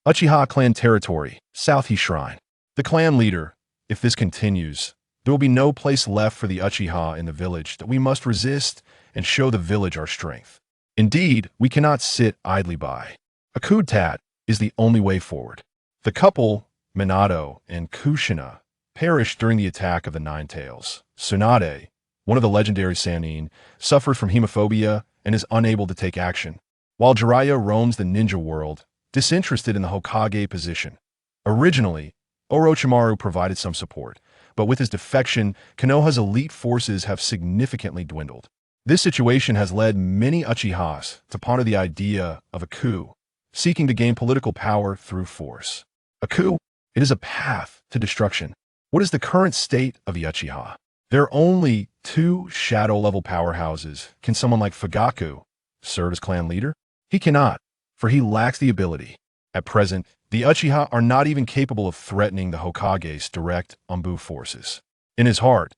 Uchiha clan territory, Southeast Shrine. The clan leader, if this continues, there will be no place left for the Uchiha in the village that we must resist and show the village our strength. Indeed, we cannot sit idly by. A coup d'etat is the only way forward. The couple, Minato and Kushina, perished during the attack of the Nine Tails. Tsunade, one of the legendary Sannin, suffered from hemophobia and is unable to take action, while Jiraiya roams the ninja world, disinterested in the Hokage position. Originally, Orochimaru provided some support, but with his defection, Konoha's elite forces have significantly dwindled. This situation has led many Uchihas to ponder the idea of a coup, seeking to gain political power through force. A coup, it is a path to destruction. What is the current state of the Uchiha? There are only two shadow-level powerhouses. Can someone like Fugaku serve as clan leader? He cannot, for he lacks the ability. At present, the Uchiha are not even capable of threatening the Hokage's direct Anbu forces. In his heart,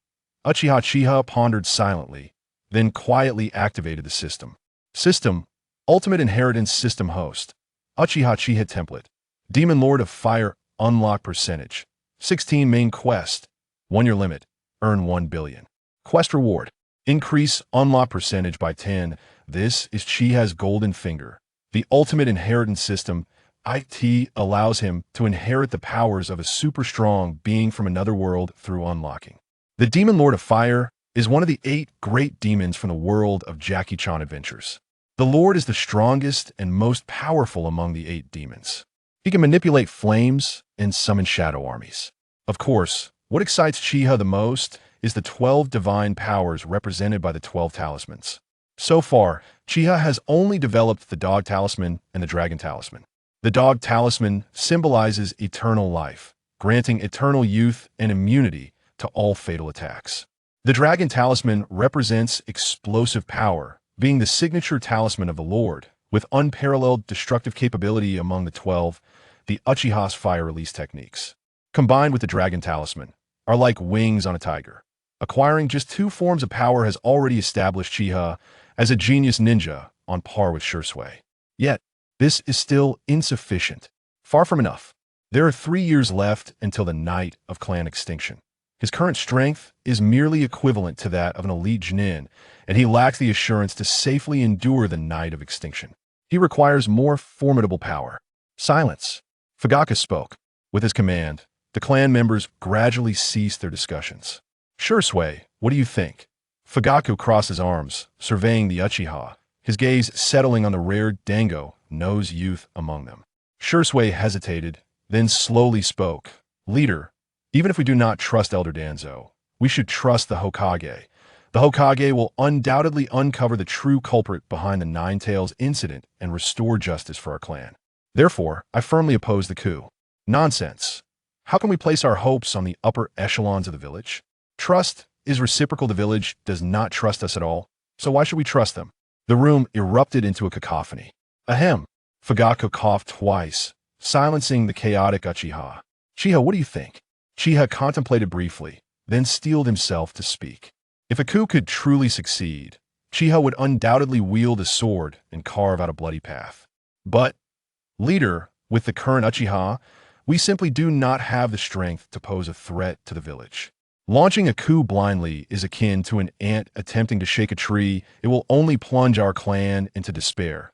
Uchiha Chiba pondered silently, then quietly activated the system. System, Ultimate Inheritance System Host, Uchiha Chiba Template, Demon Lord of Fire, Unlock Percentage, 16 Main Quest, 1 year limit, earn 1 billion. Quest Reward, increase Unlock Percentage by 10. This is Chiha's golden finger. The Ultimate Inheritance System, IT, allows him to inherit the powers of a super strong being from another world through unlocking. The Demon Lord of Fire is one of the 8 great demons from the world of Jackie Chan adventures. The Lord is the strongest and most powerful among the 8 demons. He can manipulate flames and summon shadow armies. Of course, what excites Chiba the most is the 12 divine powers represented by the 12 talismans. So far, Chiba has only developed the Dog Talisman and the Dragon Talisman. The Dog Talisman symbolizes eternal life, granting eternal youth and immunity to all fatal attacks. The Dragon Talisman represents explosive power, being the signature talisman of the Lord, with unparalleled destructive capability among the 12, the Uchiha's fire release techniques. Combined with the Dragon Talisman, are like wings on a tiger. Acquiring just 2 forms of power has already established Chiba as a genius ninja on par with Shursui. Yet, this is still insufficient. Far from enough. There are 3 years left until the night of clan extinction. His current strength is merely equivalent to that of an elite genin, and he lacks the assurance to safely endure the night of extinction. He requires more formidable power. Silence. Fugaku spoke. With his command, the clan members gradually ceased their discussions. Shursui, what do you think? Fugaku crossed his arms, surveying the Uchiha, his gaze settling on the rare Dango nose youth among them. Shursui hesitated, then slowly spoke. Leader, even if we do not trust Elder Danzo, we should trust the Hokage. The Hokage will undoubtedly uncover the true culprit behind the Nine Tails incident and restore justice for our clan. Therefore, I firmly oppose the coup. Nonsense. How can we place our hopes on the upper echelons of the village? Trust is reciprocal. The village does not trust us at all, so why should we trust them? The room erupted into a cacophony. Ahem. Fugaku coughed twice, silencing the chaotic Uchiha. Chiba, what do you think? Chiba contemplated briefly, then steeled himself to speak. If a coup could truly succeed, Chiba would undoubtedly wield a sword and carve out a bloody path. But, leader, with the current Uchiha, we simply do not have the strength to pose a threat to the village. Launching a coup blindly is akin to an ant attempting to shake a tree. It will only plunge our clan into despair.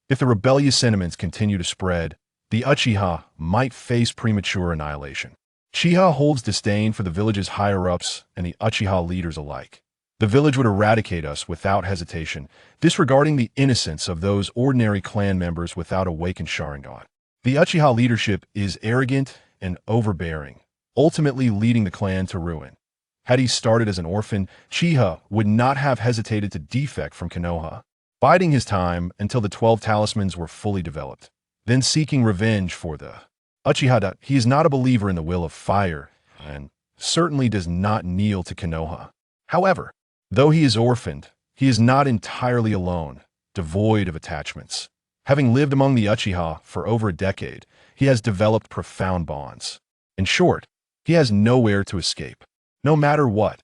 If the rebellious sentiments continue to spread, the Uchiha might face premature annihilation. Chiba holds disdain for the village's higher-ups and the Uchiha leaders alike. The village would eradicate us without hesitation, disregarding the innocence of those ordinary clan members without awakened Sharingan. The Uchiha leadership is arrogant and overbearing, ultimately leading the clan to ruin. Had he started as an orphan, Chiba would not have hesitated to defect from Konoha, biding his time until the 12 talismans were fully developed, then seeking revenge for the Uchiha. He is not a believer in the will of fire, and certainly does not kneel to Konoha. However, though he is orphaned, he is not entirely alone, devoid of attachments. Having lived among the Uchiha for over a decade, he has developed profound bonds. In short, he has nowhere to escape. No matter what.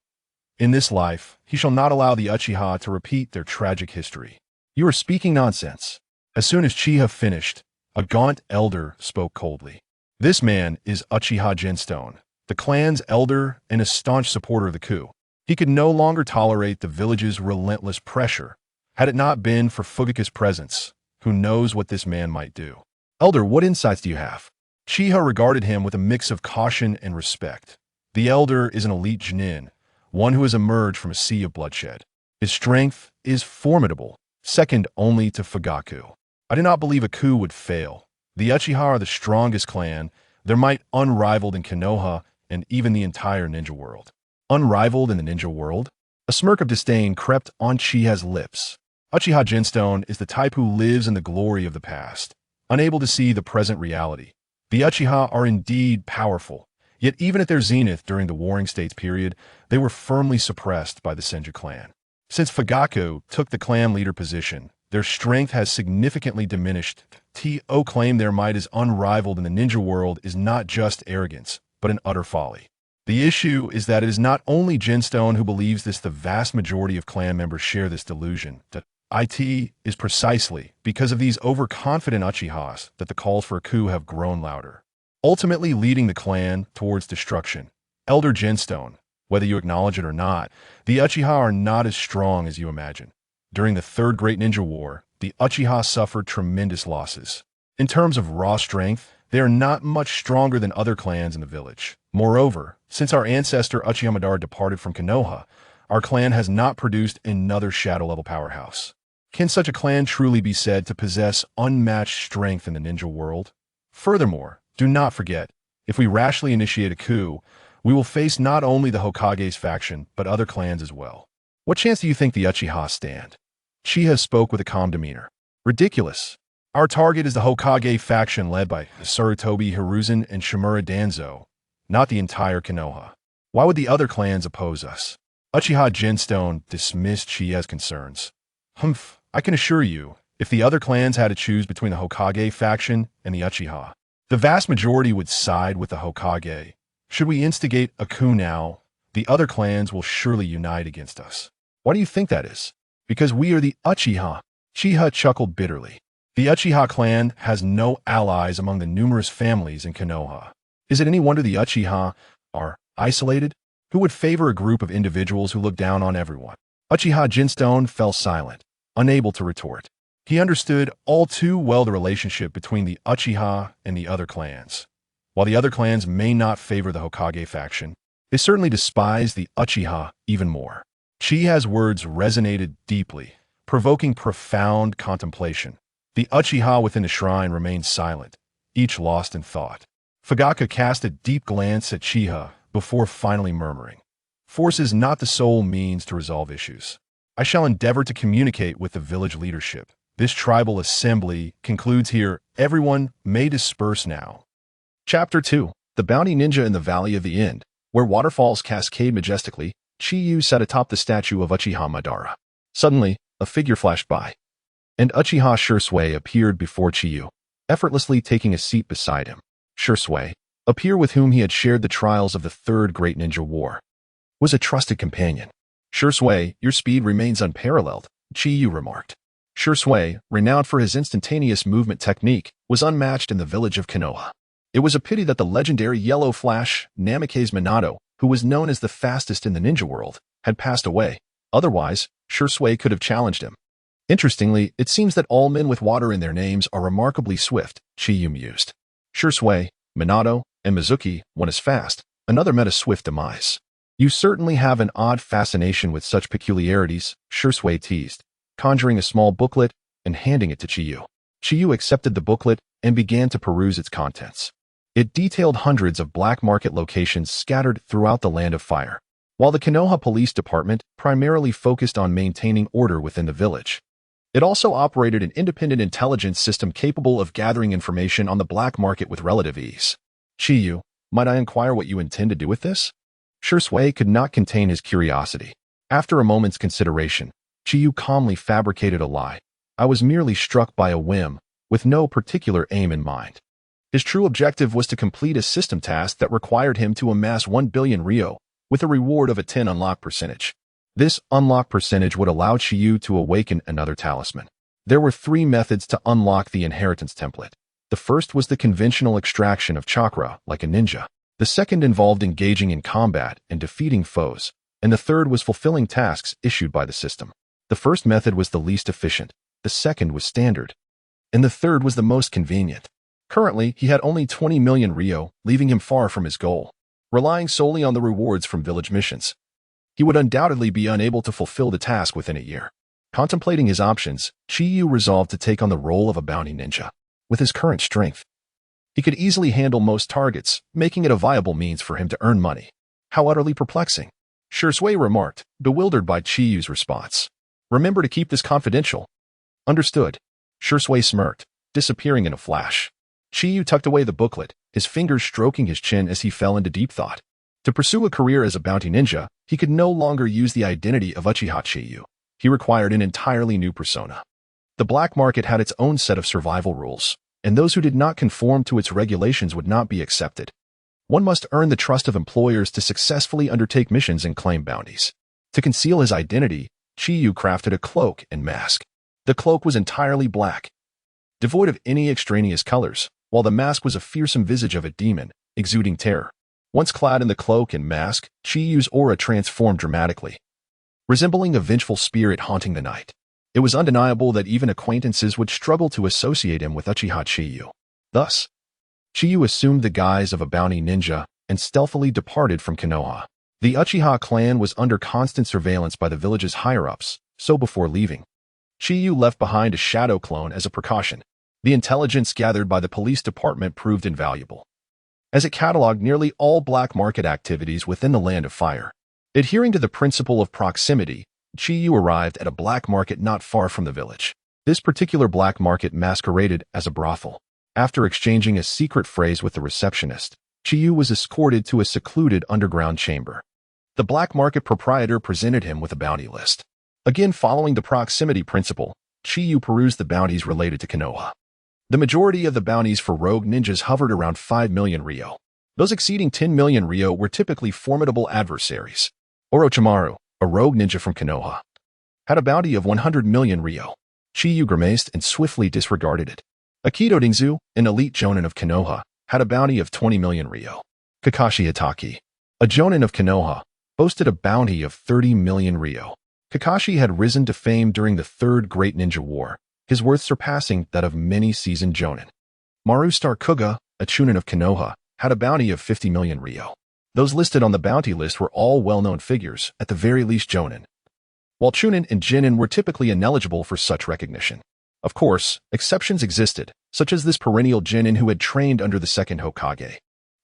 In this life, he shall not allow the Uchiha to repeat their tragic history. You are speaking nonsense. As soon as Chiba finished, A gaunt elder spoke coldly. This man is Uchiha Jinstone, the clan's elder and a staunch supporter of the coup. He could no longer tolerate the village's relentless pressure. Had it not been for Fugaku's presence, who knows what this man might do? Elder, what insights do you have? Uchiha regarded him with a mix of caution and respect. The elder is an elite genin, one who has emerged from a sea of bloodshed. His strength is formidable, second only to Fugaku. I do not believe a coup would fail. The Uchiha are the strongest clan, their might unrivaled in Konoha and even the entire ninja world. Unrivaled in the ninja world? A smirk of disdain crept on Uchiha's lips. Uchiha Jinstone is the type who lives in the glory of the past, unable to see the present reality. The Uchiha are indeed powerful, yet even at their zenith during the Warring States period, they were firmly suppressed by the Senju clan. Since Fugaku took the clan leader position, their strength has significantly diminished. To claim their might is unrivaled in the ninja world is not just arrogance, but an utter folly. The issue is that it is not only Jinstone who believes this, the vast majority of clan members share this delusion. That it is precisely because of these overconfident Uchihas that the calls for a coup have grown louder, ultimately leading the clan towards destruction. Elder Jinstone, whether you acknowledge it or not, the Uchiha are not as strong as you imagine. During the Third Great Ninja War, the Uchiha suffered tremendous losses. In terms of raw strength, they are not much stronger than other clans in the village. Moreover, since our ancestor Uchiha Madara departed from Konoha, our clan has not produced another shadow-level powerhouse. Can such a clan truly be said to possess unmatched strength in the ninja world? Furthermore, do not forget, if we rashly initiate a coup, we will face not only the Hokage's faction, but other clans as well. What chance do you think the Uchiha stand? Uchiha spoke with a calm demeanor. Ridiculous. Our target is the Hokage faction led by Sarutobi Hiruzen and Shimura Danzo, not the entire Konoha. Why would the other clans oppose us? Uchiha Jinstone dismissed Uchiha's concerns. Humph, I can assure you, if the other clans had to choose between the Hokage faction and the Uchiha, the vast majority would side with the Hokage. Should we instigate a coup now, the other clans will surely unite against us. Why do you think that is? Because we are the Uchiha. Uchiha chuckled bitterly. The Uchiha clan has no allies among the numerous families in Konoha. Is it any wonder the Uchiha are isolated? Who would favor a group of individuals who look down on everyone? Uchiha Jinstone fell silent, unable to retort. He understood all too well the relationship between the Uchiha and the other clans. While the other clans may not favor the Hokage faction, they certainly despise the Uchiha even more. Uchiha's words resonated deeply, provoking profound contemplation. The Uchiha within the shrine remained silent, each lost in thought. Fugaku cast a deep glance at Uchiha before finally murmuring, "Force is not the sole means to resolve issues. I shall endeavor to communicate with the village leadership. This tribal assembly concludes here. Everyone may disperse now." Chapter 2. The Bounty Ninja in the Valley of the End, where waterfalls cascade majestically, Chiyu sat atop the statue of Uchiha Madara. Suddenly, a figure flashed by, and Uchiha Shursui appeared before Chiyu, effortlessly taking a seat beside him. Shursui, a peer with whom he had shared the trials of the Third Great Ninja War, was a trusted companion. "Shursui, your speed remains unparalleled," Chiyu remarked. Shursui, renowned for his instantaneous movement technique, was unmatched in the village of Konoha. It was a pity that the legendary Yellow Flash, Namikaze Minato, who was known as the fastest in the ninja world, had passed away. Otherwise, Shursui could have challenged him. Interestingly, it seems that all men with water in their names are remarkably swift, Chiyu mused. Shursui, Minato, and Mizuki, one is fast, another met a swift demise. "You certainly have an odd fascination with such peculiarities," Shursui teased, conjuring a small booklet and handing it to Chiyu. Chiyu accepted the booklet and began to peruse its contents. It detailed hundreds of black market locations scattered throughout the Land of Fire. While the Konoha Police Department primarily focused on maintaining order within the village, it also operated an independent intelligence system capable of gathering information on the black market with relative ease. "Chiyu, might I inquire what you intend to do with this?" Shursui could not contain his curiosity. After a moment's consideration, Chiyu calmly fabricated a lie. "I was merely struck by a whim, with no particular aim in mind." His true objective was to complete a system task that required him to amass 1 billion Ryo, with a reward of a 10 unlock percentage. This unlock percentage would allow Chiyu to awaken another talisman. There were 3 methods to unlock the inheritance template. The The first was the conventional extraction of chakra, like a ninja. The second involved engaging in combat and defeating foes, and the third was fulfilling tasks issued by the system. The first method was the least efficient, the second was standard, and the third was the most convenient. Currently, he had only 20 million Ryo, leaving him far from his goal. Relying solely on the rewards from village missions, he would undoubtedly be unable to fulfill the task within a year. Contemplating his options, Chiyu resolved to take on the role of a bounty ninja. With his current strength, he could easily handle most targets, making it a viable means for him to earn money. How utterly perplexing, Shui remarked, bewildered by Chiyu's response. Remember to keep this confidential. Understood. Shui smirked, disappearing in a flash. Chiyu tucked away the booklet, his fingers stroking his chin as he fell into deep thought. To pursue a career as a bounty ninja, he could no longer use the identity of Uchiha Chiba. He required an entirely new persona. The black market had its own set of survival rules, and those who did not conform to its regulations would not be accepted. One must earn the trust of employers to successfully undertake missions and claim bounties. To conceal his identity, Chiyu crafted a cloak and mask. The cloak was entirely black, devoid of any extraneous colors, while the mask was a fearsome visage of a demon, exuding terror. Once clad in the cloak and mask, Chiyu's aura transformed dramatically, resembling a vengeful spirit haunting the night. It was undeniable that even acquaintances would struggle to associate him with Uchiha Chiba. Thus, Chiyu assumed the guise of a bounty ninja and stealthily departed from Konoha. The Uchiha clan was under constant surveillance by the village's higher-ups, so before leaving, Chiyu left behind a shadow clone as a precaution. The intelligence gathered by the police department proved invaluable, as it cataloged nearly all black market activities within the Land of Fire. Adhering to the principle of proximity, Chiyu arrived at a black market not far from the village. This particular black market masqueraded as a brothel. After exchanging a secret phrase with the receptionist, Chiyu was escorted to a secluded underground chamber. The black market proprietor presented him with a bounty list. Again, following the proximity principle, Chiyu perused the bounties related to Konoha. The majority of the bounties for rogue ninjas hovered around 5 million Ryo. Those exceeding 10 million Ryo were typically formidable adversaries. Orochimaru, a rogue ninja from Konoha, had a bounty of 100 million Ryo. Chiyu grimaced and swiftly disregarded it. Akito Dingzu, an elite jonin of Konoha, had a bounty of 20 million Ryo. Kakashi Itachi, a jonin of Konoha, boasted a bounty of 30 million Ryo. Kakashi had risen to fame during the Third Great Ninja War, his worth surpassing that of many seasoned jonin. Marustar Kuga, a chunin of Konoha, had a bounty of 50 million Ryo. Those listed on the bounty list were all well-known figures, at the very least jonin, while chunin and genin were typically ineligible for such recognition. Of course, exceptions existed, such as this perennial genin who had trained under the second Hokage.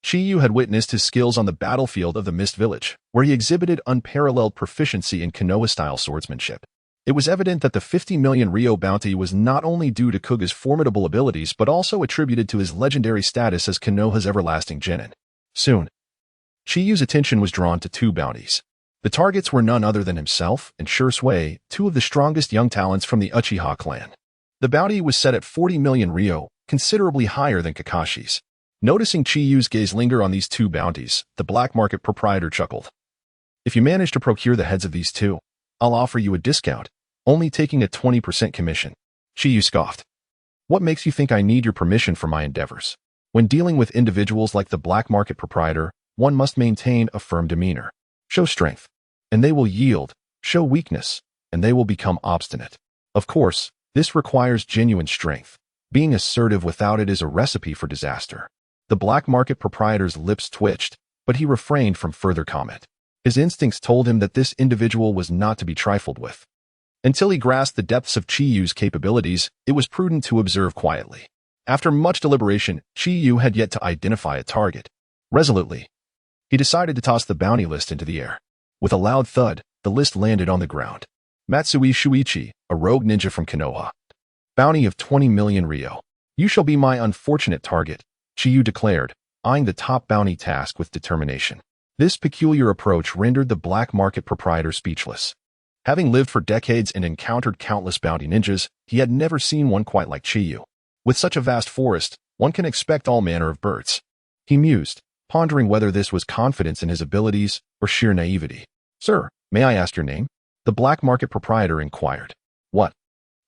Chiyu had witnessed his skills on the battlefield of the Mist Village, where he exhibited unparalleled proficiency in Konoha-style swordsmanship. It was evident that the 50 million Ryo bounty was not only due to Kuga's formidable abilities but also attributed to his legendary status as Konoha's everlasting genin. Soon, Chiyu's attention was drawn to two bounties. The targets were none other than himself and Shui, two of the strongest young talents from the Uchiha clan. The bounty was set at 40 million Ryo, considerably higher than Kakashi's. Noticing Chiyu's gaze linger on these two bounties, the black market proprietor chuckled. If you manage to procure the heads of these two, I'll offer you a discount, only taking a 20% commission. Chiyu scoffed. What makes you think I need your permission for my endeavors? When dealing with individuals like the black market proprietor, one must maintain a firm demeanor. Show strength, and they will yield. Show weakness, and they will become obstinate. Of course, this requires genuine strength. Being assertive without it is a recipe for disaster. The black market proprietor's lips twitched, but he refrained from further comment. His instincts told him that this individual was not to be trifled with. Until he grasped the depths of Chiyu's capabilities, it was prudent to observe quietly. After much deliberation, Chiyu had yet to identify a target. Resolutely, he decided to toss the bounty list into the air. With a loud thud, the list landed on the ground. Matsui Shuichi, a rogue ninja from Konoha. Bounty of 20 million Ryo. You shall be my unfortunate target, Chiyu declared, eyeing the top bounty task with determination. This peculiar approach rendered the black market proprietor speechless. Having lived for decades and encountered countless bounty ninjas, he had never seen one quite like Chiyu. With such a vast forest, one can expect all manner of birds. He mused, pondering whether this was confidence in his abilities or sheer naivety. Sir, may I ask your name? The black market proprietor inquired. What?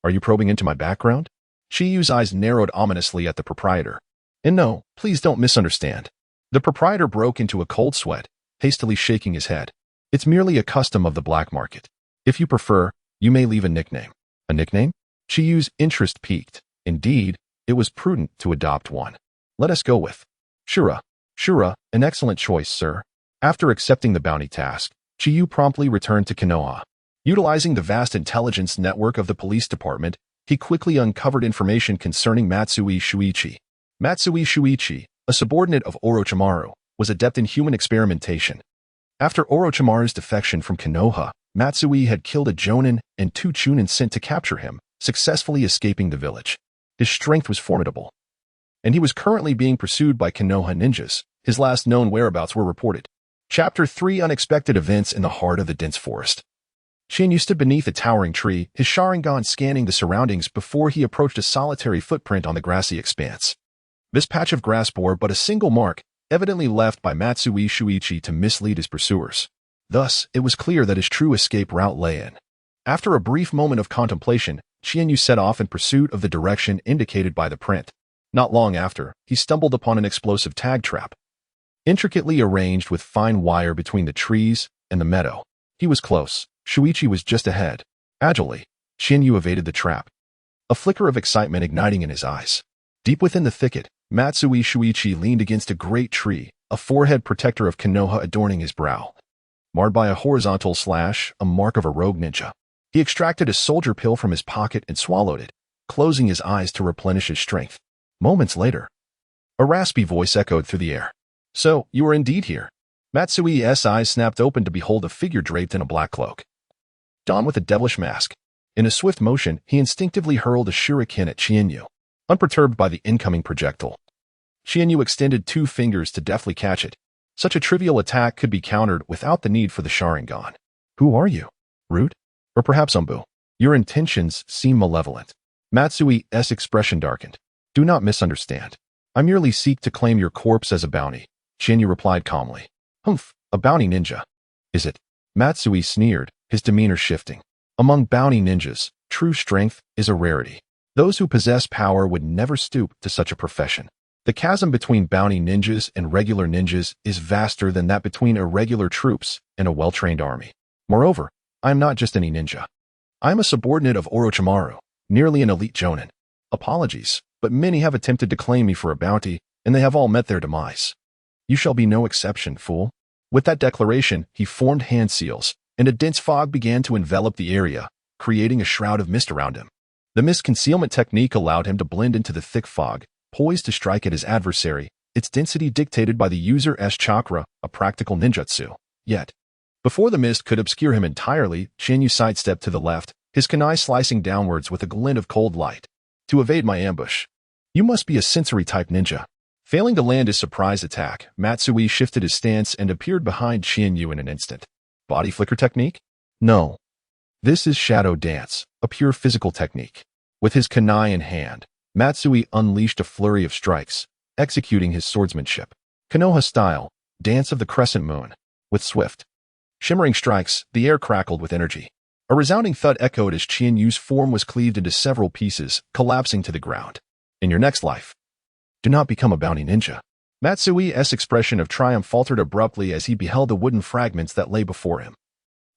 Are you probing into my background? Chiyu's eyes narrowed ominously at the proprietor. And no, please don't misunderstand. The proprietor broke into a cold sweat, hastily shaking his head. It's merely a custom of the black market. If you prefer, you may leave a nickname. A nickname? Chiyu's interest piqued. Indeed, it was prudent to adopt one. Let us go with Shura. Shura, an excellent choice, sir. After accepting the bounty task, Chiyu promptly returned to Konoha. Utilizing the vast intelligence network of the police department, he quickly uncovered information concerning Matsui Shuichi. Matsui Shuichi, a subordinate of Orochimaru, was adept in human experimentation. After Orochimaru's defection from Konoha, Matsui had killed a Jonin and 2 Chunin sent to capture him, successfully escaping the village. His strength was formidable, and he was currently being pursued by Konoha ninjas. His last known whereabouts were reported. Chapter 3: Unexpected Events in the Heart of the Dense Forest. Shinyu stood beneath a towering tree, his Sharingan scanning the surroundings before he approached a solitary footprint on the grassy expanse. This patch of grass bore but a single mark, evidently left by Matsui Shuichi to mislead his pursuers. Thus, it was clear that his true escape route lay in. After a brief moment of contemplation, Shinyu set off in pursuit of the direction indicated by the print. Not long after, he stumbled upon an explosive tag trap, intricately arranged with fine wire between the trees and the meadow. He was close. Shuichi was just ahead. Agilely, Shinyu evaded the trap, a flicker of excitement igniting in his eyes. Deep within the thicket, Matsui Shuichi leaned against a great tree, a forehead protector of Konoha adorning his brow, marred by a horizontal slash, a mark of a rogue ninja. He extracted a soldier pill from his pocket and swallowed it, closing his eyes to replenish his strength. Moments later, a raspy voice echoed through the air. So, you are indeed here. Matsui's eyes snapped open to behold a figure draped in a black cloak, donned with a devilish mask. In a swift motion, he instinctively hurled a shuriken at Shinyu, unperturbed by the incoming projectile. Shinyu extended 2 fingers to deftly catch it. Such a trivial attack could be countered without the need for the Sharingan. Who are you? Root? Or perhaps Umbu? Your intentions seem malevolent. Matsui's expression darkened. Do not misunderstand. I merely seek to claim your corpse as a bounty, Shinyu replied calmly. Humph, a bounty ninja. Is it? Matsui sneered, his demeanor shifting. Among bounty ninjas, true strength is a rarity. Those who possess power would never stoop to such a profession. The chasm between bounty ninjas and regular ninjas is vaster than that between irregular troops and a well-trained army. Moreover, I am not just any ninja. I am a subordinate of Orochimaru, nearly an elite jonin. Apologies, but many have attempted to claim me for a bounty, and they have all met their demise. You shall be no exception, fool. With that declaration, he formed hand seals, and a dense fog began to envelop the area, creating a shroud of mist around him. The mist concealment technique allowed him to blend into the thick fog, poised to strike at his adversary, its density dictated by the user's chakra, a practical ninjutsu. Yet, before the mist could obscure him entirely, Shinyu sidestepped to the left, his kunai slicing downwards with a glint of cold light. To evade my ambush. You must be a sensory-type ninja. Failing to land his surprise attack, Matsui shifted his stance and appeared behind Shinyu in an instant. Body flicker technique? No. This is shadow dance, a pure physical technique. With his kunai in hand, Matsui unleashed a flurry of strikes, executing his swordsmanship. Konoha style, dance of the crescent moon. With swift, shimmering strikes, the air crackled with energy. A resounding thud echoed as Chinyu's form was cleaved into several pieces, collapsing to the ground. In your next life, do not become a bounty ninja. Matsui's expression of triumph faltered abruptly as he beheld the wooden fragments that lay before him.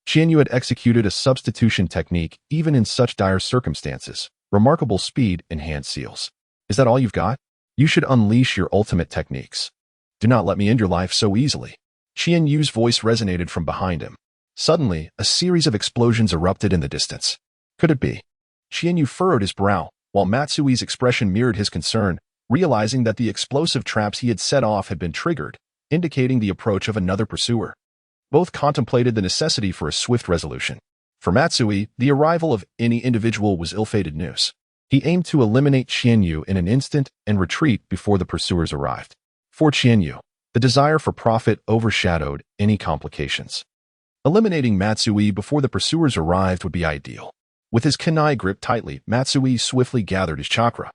Shinyu had executed a substitution technique even in such dire circumstances. Remarkable speed in hand seals. Is that all you've got? You should unleash your ultimate techniques. Do not let me end your life so easily. Chinyu's voice resonated from behind him. Suddenly, a series of explosions erupted in the distance. Could it be? Shinyu furrowed his brow, while Matsui's expression mirrored his concern, realizing that the explosive traps he had set off had been triggered, indicating the approach of another pursuer. Both contemplated the necessity for a swift resolution. For Matsui, the arrival of any individual was ill-fated news. He aimed to eliminate Shinyu in an instant and retreat before the pursuers arrived. For Shinyu, the desire for profit overshadowed any complications. Eliminating Matsui before the pursuers arrived would be ideal. With his kunai gripped tightly, Matsui swiftly gathered his chakra.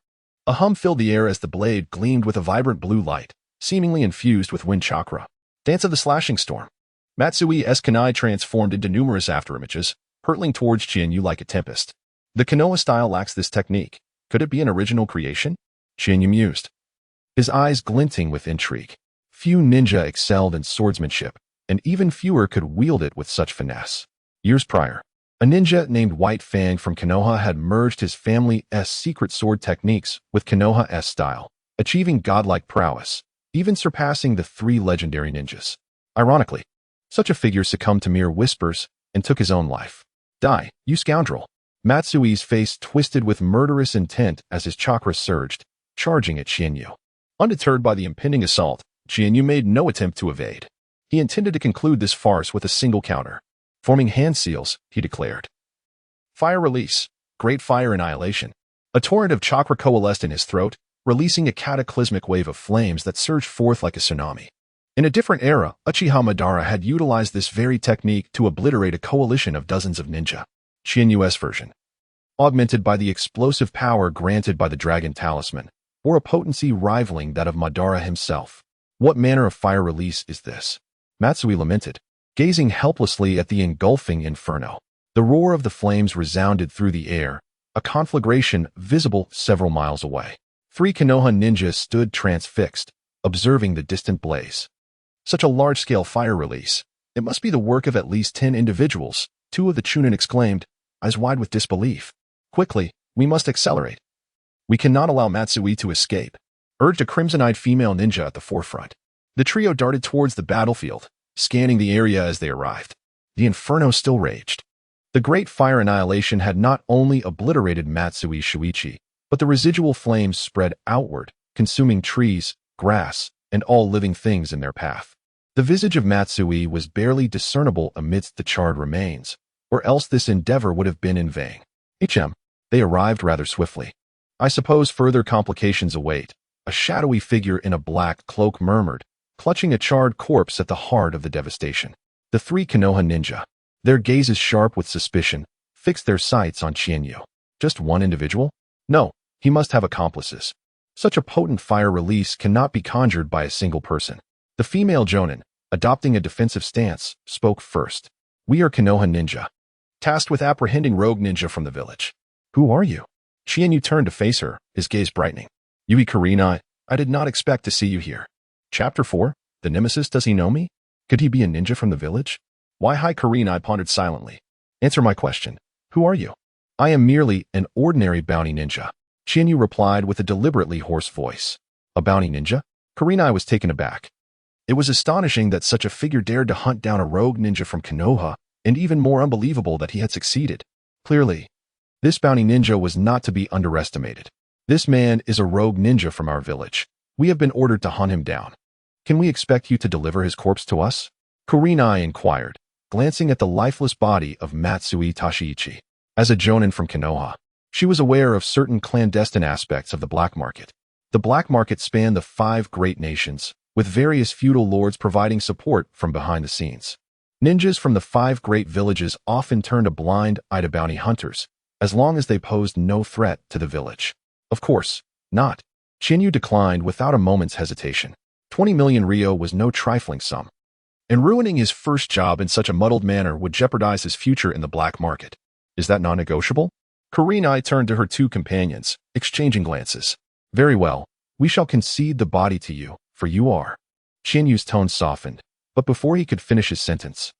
A hum filled the air as the blade gleamed with a vibrant blue light, seemingly infused with wind chakra. Dance of the slashing storm. Matsui's kunai transformed into numerous afterimages, hurtling towards Shinyu like a tempest. The Konoha style lacks this technique. Could it be an original creation? Qianyu mused, his eyes glinting with intrigue. Few ninja excelled in swordsmanship, and even fewer could wield it with such finesse. Years prior, a ninja named White Fang from Konoha had merged his family's secret sword techniques with Konoha's style, achieving godlike prowess, even surpassing the 3 legendary ninjas. Ironically, such a figure succumbed to mere whispers and took his own life. Die, you scoundrel! Matsui's face twisted with murderous intent as his chakra surged, charging at Qianyu. Undeterred by the impending assault, Qianyu made no attempt to evade. He intended to conclude this farce with a single counter. Forming hand seals, he declared. Fire release. Great fire annihilation. A torrent of chakra coalesced in his throat, releasing a cataclysmic wave of flames that surged forth like a tsunami. In a different era, Uchiha Madara had utilized this very technique to obliterate a coalition of dozens of ninja. Qianyu's version, augmented by the explosive power granted by the dragon talisman, or a potency rivaling that of Madara himself. What manner of fire release is this? Matsui lamented, gazing helplessly at the engulfing inferno. The roar of the flames resounded through the air, a conflagration visible several miles away. 3 Konoha ninjas stood transfixed, observing the distant blaze. Such a large-scale fire release. It must be the work of at least 10 individuals, 2 of the Chunin exclaimed, eyes wide with disbelief. Quickly, we must accelerate. We cannot allow Matsui to escape, urged a crimson-eyed female ninja at the forefront. The trio darted towards the battlefield, scanning the area as they arrived. The inferno still raged. The great fire annihilation had not only obliterated Matsui's Shuichi, but the residual flames spread outward, consuming trees, grass, and all living things in their path. The visage of Matsui was barely discernible amidst the charred remains, or else this endeavor would have been in vain. They arrived rather swiftly. I suppose further complications await, a shadowy figure in a black cloak murmured, clutching a charred corpse at the heart of the devastation. The 3 Konoha ninja, their gazes sharp with suspicion, fixed their sights on Qianyu. Just one individual? No, he must have accomplices. Such a potent fire release cannot be conjured by a single person. The female Jonin, adopting a defensive stance, spoke first. We are Konoha ninja, tasked with apprehending rogue ninja from the village. Who are you? Qianyu turned to face her, his gaze brightening. Yui Kurenai, I did not expect to see you here. Chapter 4, The Nemesis, does he know me? Could he be a ninja from the village? Why Hai Kurenai pondered silently. Answer my question. Who are you? I am merely an ordinary bounty ninja. Qianyu replied with a deliberately hoarse voice. A bounty ninja? Kurenai was taken aback. It was astonishing that such a figure dared to hunt down a rogue ninja from Konoha, and even more unbelievable that he had succeeded. Clearly, this bounty ninja was not to be underestimated. This man is a rogue ninja from our village. We have been ordered to hunt him down. Can we expect you to deliver his corpse to us? Kurenai inquired, glancing at the lifeless body of Matsui Tashiichi. As a jonin from Konoha, she was aware of certain clandestine aspects of the black market. The black market spanned the 5 great nations, with various feudal lords providing support from behind the scenes. Ninjas from the 5 great villages often turned a blind eye to bounty hunters, as long as they posed no threat to the village. Of course, not. Qianyu declined without a moment's hesitation. 20 million ryo was no trifling sum, and ruining his first job in such a muddled manner would jeopardize his future in the black market. Is that non-negotiable? Kurenai turned to her 2 companions, exchanging glances. Very well, we shall concede the body to you, for you are. Qianyu's tone softened, but before he could finish his sentence,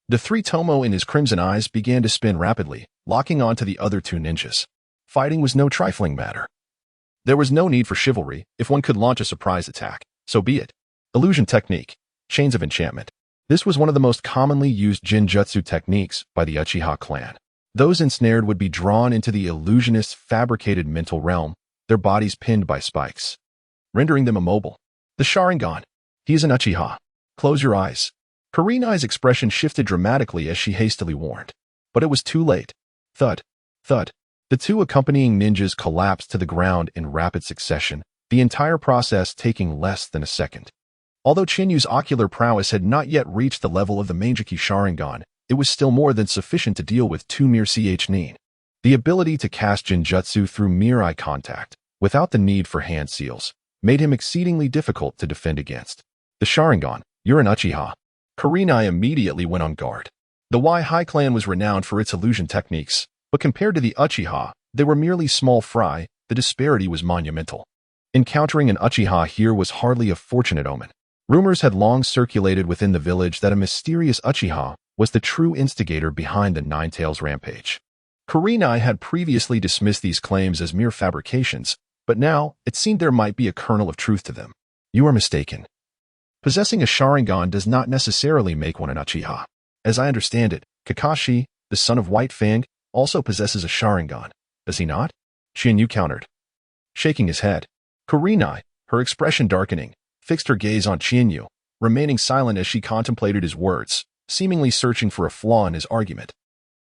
the 3 tomo in his crimson eyes began to spin rapidly, locking onto the other 2 ninjas. Fighting was no trifling matter. There was no need for chivalry. If one could launch a surprise attack, so be it. Illusion technique, chains of enchantment. This was one of the most commonly used jinjutsu techniques by the Uchiha clan. Those ensnared would be drawn into the illusionist's fabricated mental realm, their bodies pinned by spikes, rendering them immobile. The Sharingan. He is an Uchiha. Close your eyes. Kurenai's expression shifted dramatically as she hastily warned. But it was too late. Thud. Thud. The 2 accompanying ninjas collapsed to the ground in rapid succession, the entire process taking less than a second. Although Qianyu's ocular prowess had not yet reached the level of the Mangeki Sharingan, it was still more than sufficient to deal with 2 mere nin. The ability to cast Jinjutsu through mere eye contact, without the need for hand seals, made him exceedingly difficult to defend against. The Sharingan, you're an Uchiha. Kurenai immediately went on guard. The High clan was renowned for its illusion techniques, but compared to the Uchiha, they were merely small fry, the disparity was monumental. Encountering an Uchiha here was hardly a fortunate omen. Rumors had long circulated within the village that a mysterious Uchiha was the true instigator behind the Nine Tails rampage. Kurenai had previously dismissed these claims as mere fabrications, but now it seemed there might be a kernel of truth to them. You are mistaken. Possessing a Sharingan does not necessarily make one an Uchiha. As I understand it, Kakashi, the son of White Fang, also possesses a Sharingan, does he not? Xianyu countered. Shaking his head, Kurenai, her expression darkening, fixed her gaze on Xianyu, remaining silent as she contemplated his words, seemingly searching for a flaw in his argument.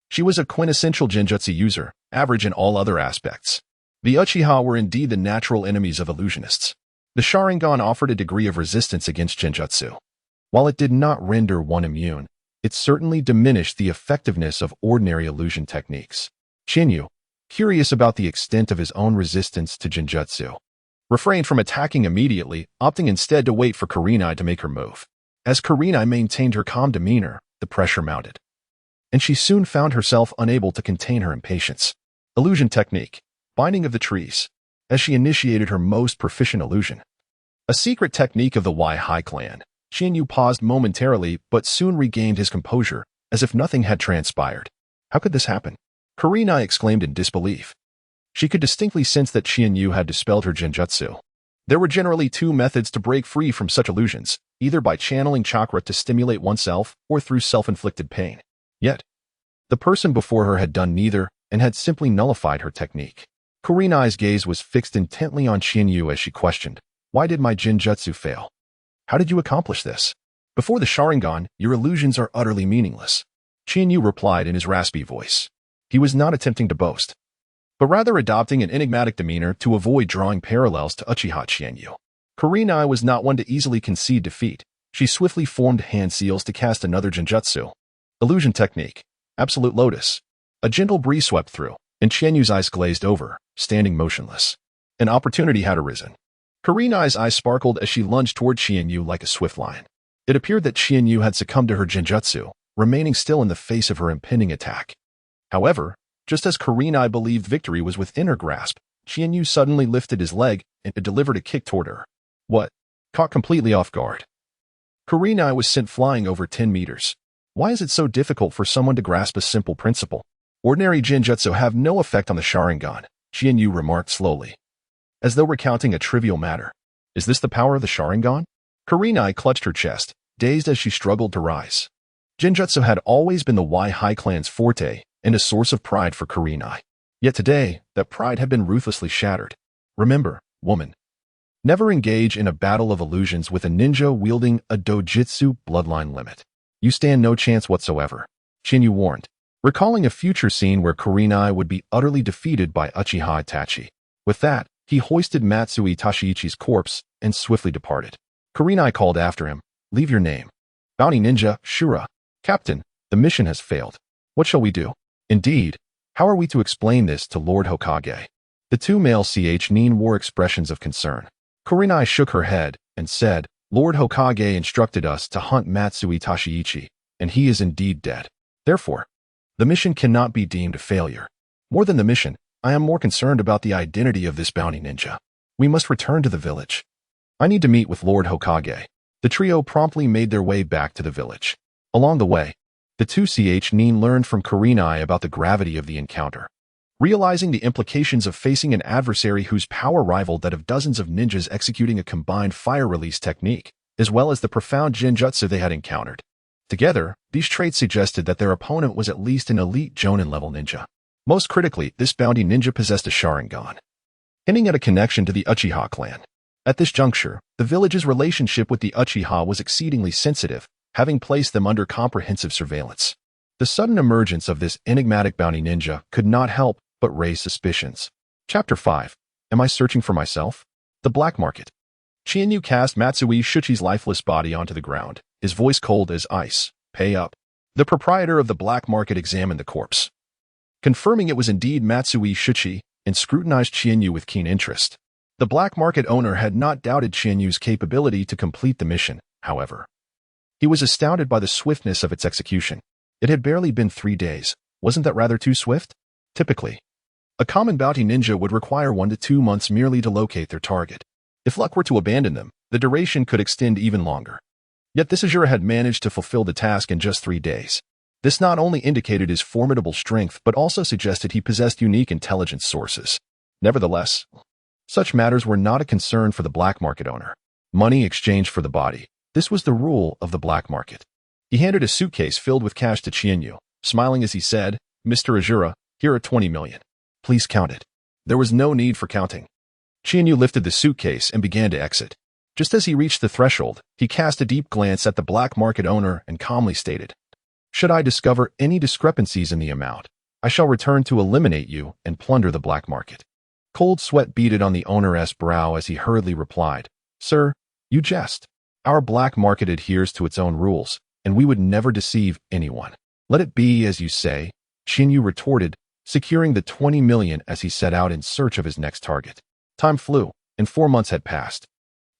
She was a quintessential Genjutsu user, average in all other aspects. The Uchiha were indeed the natural enemies of illusionists. The Sharingan offered a degree of resistance against Genjutsu. While it did not render one immune, it certainly diminished the effectiveness of ordinary illusion techniques. Xianyu, curious about the extent of his own resistance to Genjutsu, refrained from attacking immediately, opting instead to wait for Kurenai to make her move. As Kurenai maintained her calm demeanor, the pressure mounted, and she soon found herself unable to contain her impatience. Illusion technique, binding of the trees, as she initiated her most proficient illusion. A secret technique of the Uchiha clan. Xianyu paused momentarily but soon regained his composure, as if nothing had transpired. How could this happen? Kurenai exclaimed in disbelief. She could distinctly sense that Xianyu had dispelled her Genjutsu. There were generally two methods to break free from such illusions, either by channeling chakra to stimulate oneself or through self-inflicted pain. Yet, the person before her had done neither and had simply nullified her technique. Kurenai's gaze was fixed intently on Xianyu as she questioned, "Why did my Genjutsu fail? How did you accomplish this? Before the Sharingan, your illusions are utterly meaningless." Xianyu replied in his raspy voice. He was not attempting to boast, but rather adopting an enigmatic demeanor to avoid drawing parallels to Uchiha Xianyu. Kurenai was not one to easily concede defeat. She swiftly formed hand seals to cast another Genjutsu. Illusion technique, Absolute Lotus. A gentle breeze swept through, and Xianyu's eyes glazed over, standing motionless. An opportunity had arisen. Kurenai's eyes sparkled as she lunged toward Xianyu like a swift lion. It appeared that Xianyu had succumbed to her Genjutsu, remaining still in the face of her impending attack. However, just as Kurenai believed victory was within her grasp, Xianyu suddenly lifted his leg and delivered a kick toward her. What? Caught completely off guard. Kurenai was sent flying over 10 meters. Why is it so difficult for someone to grasp a simple principle? Ordinary Genjutsu have no effect on the Sharingan, Xianyu remarked slowly, as though recounting a trivial matter. Is this the power of the Sharingan? Kurenai clutched her chest, dazed as she struggled to rise. Genjutsu had always been the Uchiha clan's forte and a source of pride for Kurenai. Yet today, that pride had been ruthlessly shattered. Remember, woman, never engage in a battle of illusions with a ninja wielding a dojutsu bloodline limit. You stand no chance whatsoever, Xianyu warned, recalling a future scene where Kurenai would be utterly defeated by Uchiha Itachi. With that, he hoisted Matsui Tashiichi's corpse and swiftly departed. Kurenai called after him, "Leave your name." "Bounty Ninja, Shura." "Captain, the mission has failed. What shall we do?" "Indeed, how are we to explain this to Lord Hokage?" The two male nin wore expressions of concern. Kurenai shook her head and said, "Lord Hokage instructed us to hunt Matsui Tashiichi, and he is indeed dead. Therefore, the mission cannot be deemed a failure. More than the mission, I am more concerned about the identity of this bounty ninja. We must return to the village. I need to meet with Lord Hokage." The trio promptly made their way back to the village. Along the way, the two nin learned from Kurenai about the gravity of the encounter. Realizing the implications of facing an adversary whose power rivaled that of dozens of ninjas executing a combined fire release technique, as well as the profound Genjutsu they had encountered. Together, these traits suggested that their opponent was at least an elite Jonin-level ninja. Most critically, this bounty ninja possessed a Sharingan, hinting at a connection to the Uchiha clan. At this juncture, the village's relationship with the Uchiha was exceedingly sensitive, having placed them under comprehensive surveillance. The sudden emergence of this enigmatic bounty ninja could not help but raise suspicions. Chapter 5. Am I searching for myself? The Black Market. Xianyu cast Matsui Shuchi's lifeless body onto the ground, his voice cold as ice. "Pay up." The proprietor of the Black Market examined the corpse, confirming it was indeed Matsui Shuchi, and scrutinized Xianyu with keen interest. The Black Market owner had not doubted Xianyu's capability to complete the mission, however. He was astounded by the swiftness of its execution. It had barely been 3 days. Wasn't that rather too swift? Typically, A common bounty ninja would require 1 to 2 months merely to locate their target. If luck were to abandon them, the duration could extend even longer. Yet this Uchiha had managed to fulfill the task in just 3 days. This not only indicated his formidable strength but also suggested he possessed unique intelligence sources. Nevertheless, such matters were not a concern for the black market owner. Money exchanged for the body. This was the rule of the black market. He handed a suitcase filled with cash to Qianyu, smiling as he said, "Mr. Azura, here are 20 million. Please count it." There was no need for counting. Qianyu lifted the suitcase and began to exit. Just as he reached the threshold, he cast a deep glance at the black market owner and calmly stated, "Should I discover any discrepancies in the amount, I shall return to eliminate you and plunder the black market." Cold sweat beaded on the owner's brow as he hurriedly replied, "Sir, you jest. Our black market adheres to its own rules, and we would never deceive anyone." "Let it be as you say," Qianyu retorted, securing the 20 million as he set out in search of his next target. Time flew, and 4 months had passed.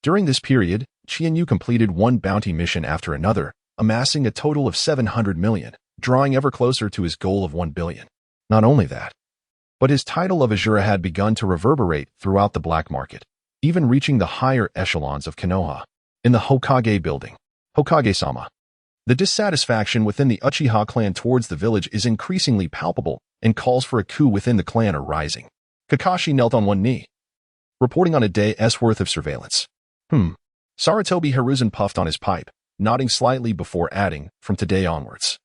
During this period, Qianyu completed one bounty mission after another, amassing a total of 700 million, drawing ever closer to his goal of 1 billion. Not only that, but his title of Azura had begun to reverberate throughout the black market, even reaching the higher echelons of Konoha. In the Hokage building, Hokage-sama. The dissatisfaction within the Uchiha clan towards the village is increasingly palpable, and calls for a coup within the clan are rising. Kakashi knelt on one knee, reporting on a day's worth of surveillance. Sarutobi Hiruzen puffed on his pipe, nodding slightly before adding, "From today onwards,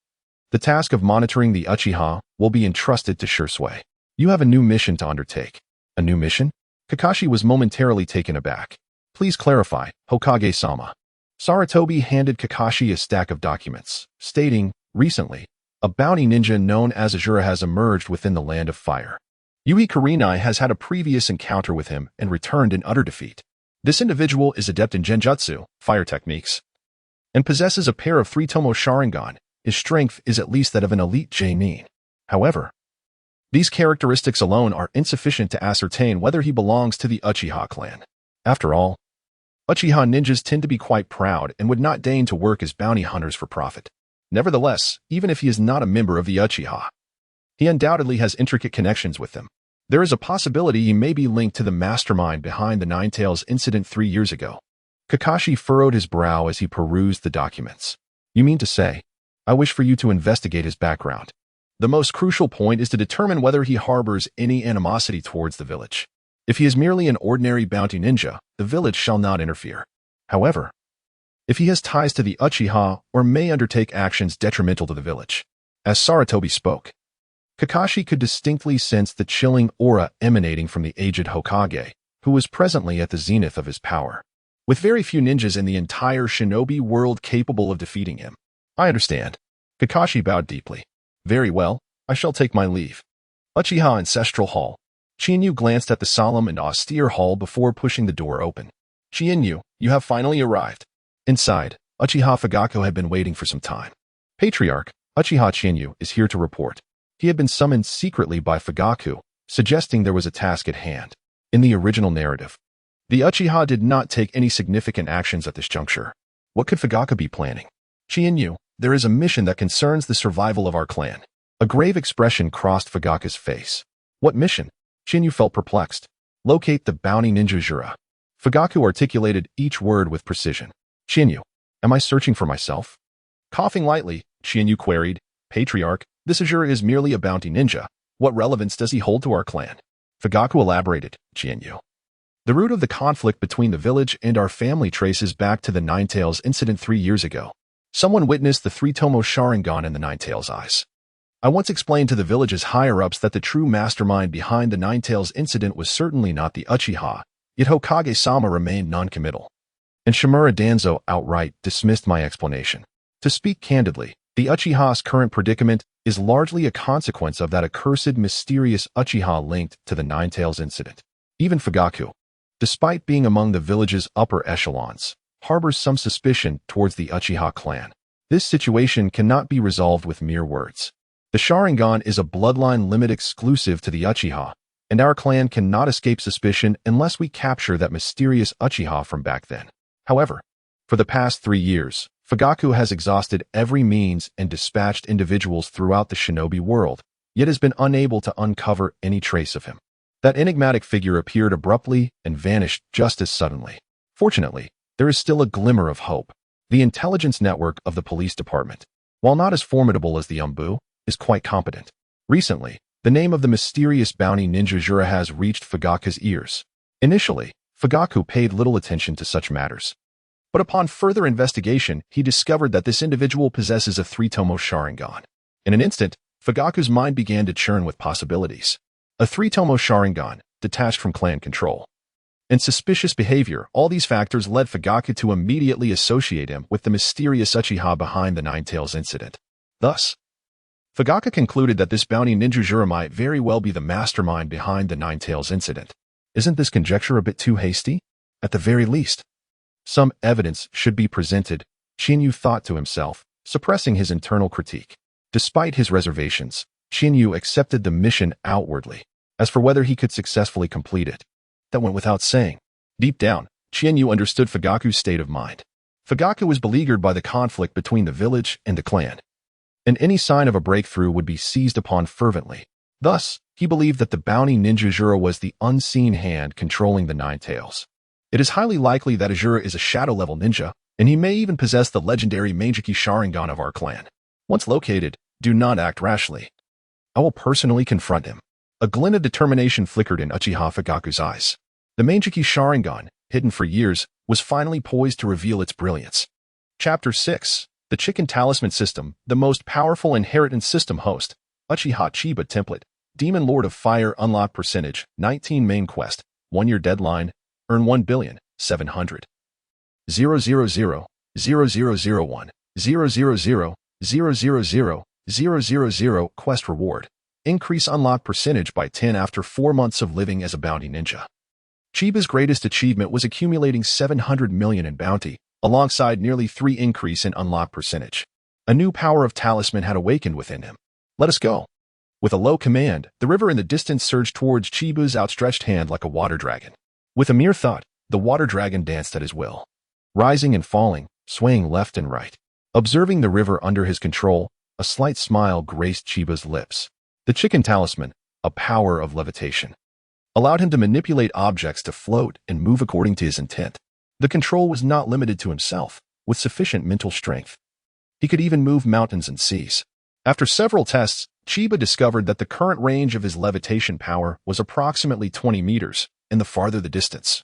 the task of monitoring the Uchiha will be entrusted to Shursui. You have a new mission to undertake." "A new mission?" Kakashi was momentarily taken aback. "Please clarify, Hokage-sama." Sarutobi handed Kakashi a stack of documents, stating, "Recently, a bounty ninja known as Azura has emerged within the Land of Fire. Yui Kurenai has had a previous encounter with him and returned in utter defeat. This individual is adept in genjutsu, fire techniques, and possesses a pair of 3-tomo Sharingan. His strength is at least that of an elite Genin. However, these characteristics alone are insufficient to ascertain whether he belongs to the Uchiha clan. After all, Uchiha ninjas tend to be quite proud and would not deign to work as bounty hunters for profit. Nevertheless, even if he is not a member of the Uchiha, he undoubtedly has intricate connections with them. There is a possibility he may be linked to the mastermind behind the Ninetales incident 3 years ago." Kakashi furrowed his brow as he perused the documents. "You mean to say, I wish for you to investigate his background. The most crucial point is to determine whether he harbors any animosity towards the village. If he is merely an ordinary bounty ninja, the village shall not interfere. However, if he has ties to the Uchiha or may undertake actions detrimental to the village." As Sarutobi spoke, Kakashi could distinctly sense the chilling aura emanating from the aged Hokage, who was presently at the zenith of his power, with very few ninjas in the entire shinobi world capable of defeating him. "I understand." Kakashi bowed deeply. "Very well, I shall take my leave." Uchiha Ancestral Hall. Qianyu glanced at the solemn and austere hall before pushing the door open. "Qianyu, you have finally arrived." Inside, Uchiha Fugaku had been waiting for some time. "Patriarch, Uchiha Qianyu is here to report." He had been summoned secretly by Fugaku, suggesting there was a task at hand. In the original narrative, the Uchiha did not take any significant actions at this juncture. What could Fugaku be planning? "Qianyu, there is a mission that concerns the survival of our clan." A grave expression crossed Fugaku's face. "What mission?" Qianyu felt perplexed. "Locate the bounty ninja Azura." Fugaku articulated each word with precision. "Qianyu, am I searching for myself?" Coughing lightly, Qianyu queried, "Patriarch, this Azura is merely a bounty ninja. What relevance does he hold to our clan?" Fugaku elaborated, "Qianyu, the root of the conflict between the village and our family traces back to the Ninetales incident 3 years ago. Someone witnessed the 3-tomo Sharingan in the Ninetales' eyes. I once explained to the village's higher-ups that the true mastermind behind the Ninetales incident was certainly not the Uchiha, yet Hokage-sama remained non-committal. And Shimura Danzo outright dismissed my explanation. To speak candidly, the Uchiha's current predicament is largely a consequence of that accursed mysterious Uchiha linked to the Ninetales incident. Even Fugaku, despite being among the village's upper echelons, harbors some suspicion towards the Uchiha clan. This situation cannot be resolved with mere words. The Sharingan is a bloodline limit exclusive to the Uchiha, and our clan cannot escape suspicion unless we capture that mysterious Uchiha from back then. However, for the past 3 years, Fugaku has exhausted every means and dispatched individuals throughout the shinobi world, yet has been unable to uncover any trace of him. That enigmatic figure appeared abruptly and vanished just as suddenly. Fortunately, there is still a glimmer of hope. The intelligence network of the police department, while not as formidable as the Umbu, is quite competent. Recently, the name of the mysterious bounty ninja Jura has reached Fugaku's ears. Initially, Fugaku paid little attention to such matters. But upon further investigation, he discovered that this individual possesses a 3-tomo Sharingan. In an instant, Fugaku's mind began to churn with possibilities. A 3-tomo Sharingan, detached from clan control, and suspicious behavior, all these factors led Fugaku to immediately associate him with the mysterious Uchiha behind the Nine Tails incident. Thus, Fugaku concluded that this bounty ninja Jura might very well be the mastermind behind the Nine Tails incident. Isn't this conjecture a bit too hasty? At the very least, some evidence should be presented, Shinyu thought to himself, suppressing his internal critique. Despite his reservations, Shinyu accepted the mission outwardly. As for whether he could successfully complete it, that went without saying. Deep down, Shinyu understood Fugaku's state of mind. Fugaku was beleaguered by the conflict between the village and the clan, and any sign of a breakthrough would be seized upon fervently. Thus, he believed that the bounty ninja Jura was the unseen hand controlling the Nine Tails. It is highly likely that Jura is a shadow-level ninja, and he may even possess the legendary Meijiki Sharingan of our clan. Once located, do not act rashly. I will personally confront him. A glint of determination flickered in Uchiha Fugaku's eyes. The Meijiki Sharingan, hidden for years, was finally poised to reveal its brilliance. Chapter 6. The Chicken Talisman System, the most powerful inheritance system host. Uchiha Chiba Template. Demon Lord of Fire Unlock Percentage, 19 Main Quest, 1-year deadline, earn 1,700,000. 000, 0001, 000, 000, 000, quest reward. Increase unlock percentage by 10 after 4 months of living as a bounty ninja. Chiba's greatest achievement was accumulating 700 million in bounty, alongside nearly 3 increase in unlock percentage. A new power of talisman had awakened within him. Let us go. With a low command, the river in the distance surged towards Chiba's outstretched hand like a water dragon. With a mere thought, the water dragon danced at his will, rising and falling, swaying left and right. Observing the river under his control, a slight smile graced Chiba's lips. The chicken talisman, a power of levitation, allowed him to manipulate objects to float and move according to his intent. The control was not limited to himself. With sufficient mental strength, he could even move mountains and seas. After several tests, Chiba discovered that the current range of his levitation power was approximately 20 meters, and the farther the distance,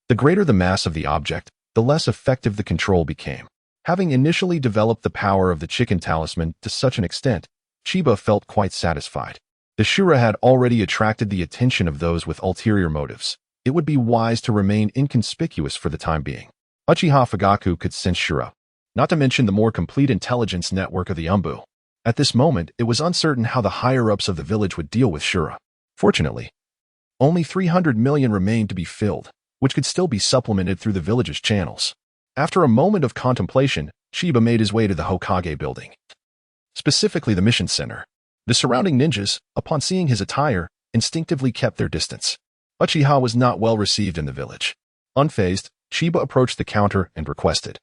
the greater the mass of the object, the less effective the control became. Having initially developed the power of the chicken talisman to such an extent, Chiba felt quite satisfied. The Shura had already attracted the attention of those with ulterior motives. It would be wise to remain inconspicuous for the time being. Uchiha Fugaku could sense Shura, not to mention the more complete intelligence network of the Umbu. At this moment, it was uncertain how the higher-ups of the village would deal with Shura. Fortunately, only 300 million remained to be filled, which could still be supplemented through the village's channels. After a moment of contemplation, Chiba made his way to the Hokage building, specifically the mission center. The surrounding ninjas, upon seeing his attire, instinctively kept their distance. Uchiha was not well received in the village. Unfazed, Chiba approached the counter and requested,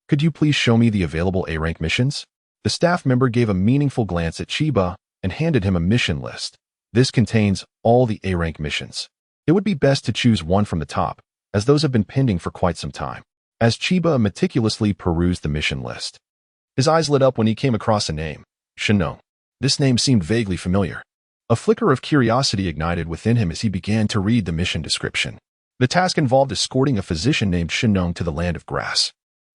"Could you please show me the available A-rank missions?" The staff member gave a meaningful glance at Chiba and handed him a mission list. This contains all the A-rank missions. It would be best to choose one from the top, as those have been pending for quite some time. As Chiba meticulously perused the mission list, his eyes lit up when he came across a name, Shinnong. This name seemed vaguely familiar. A flicker of curiosity ignited within him as he began to read the mission description. The task involved escorting a physician named Shinnong to the land of grass.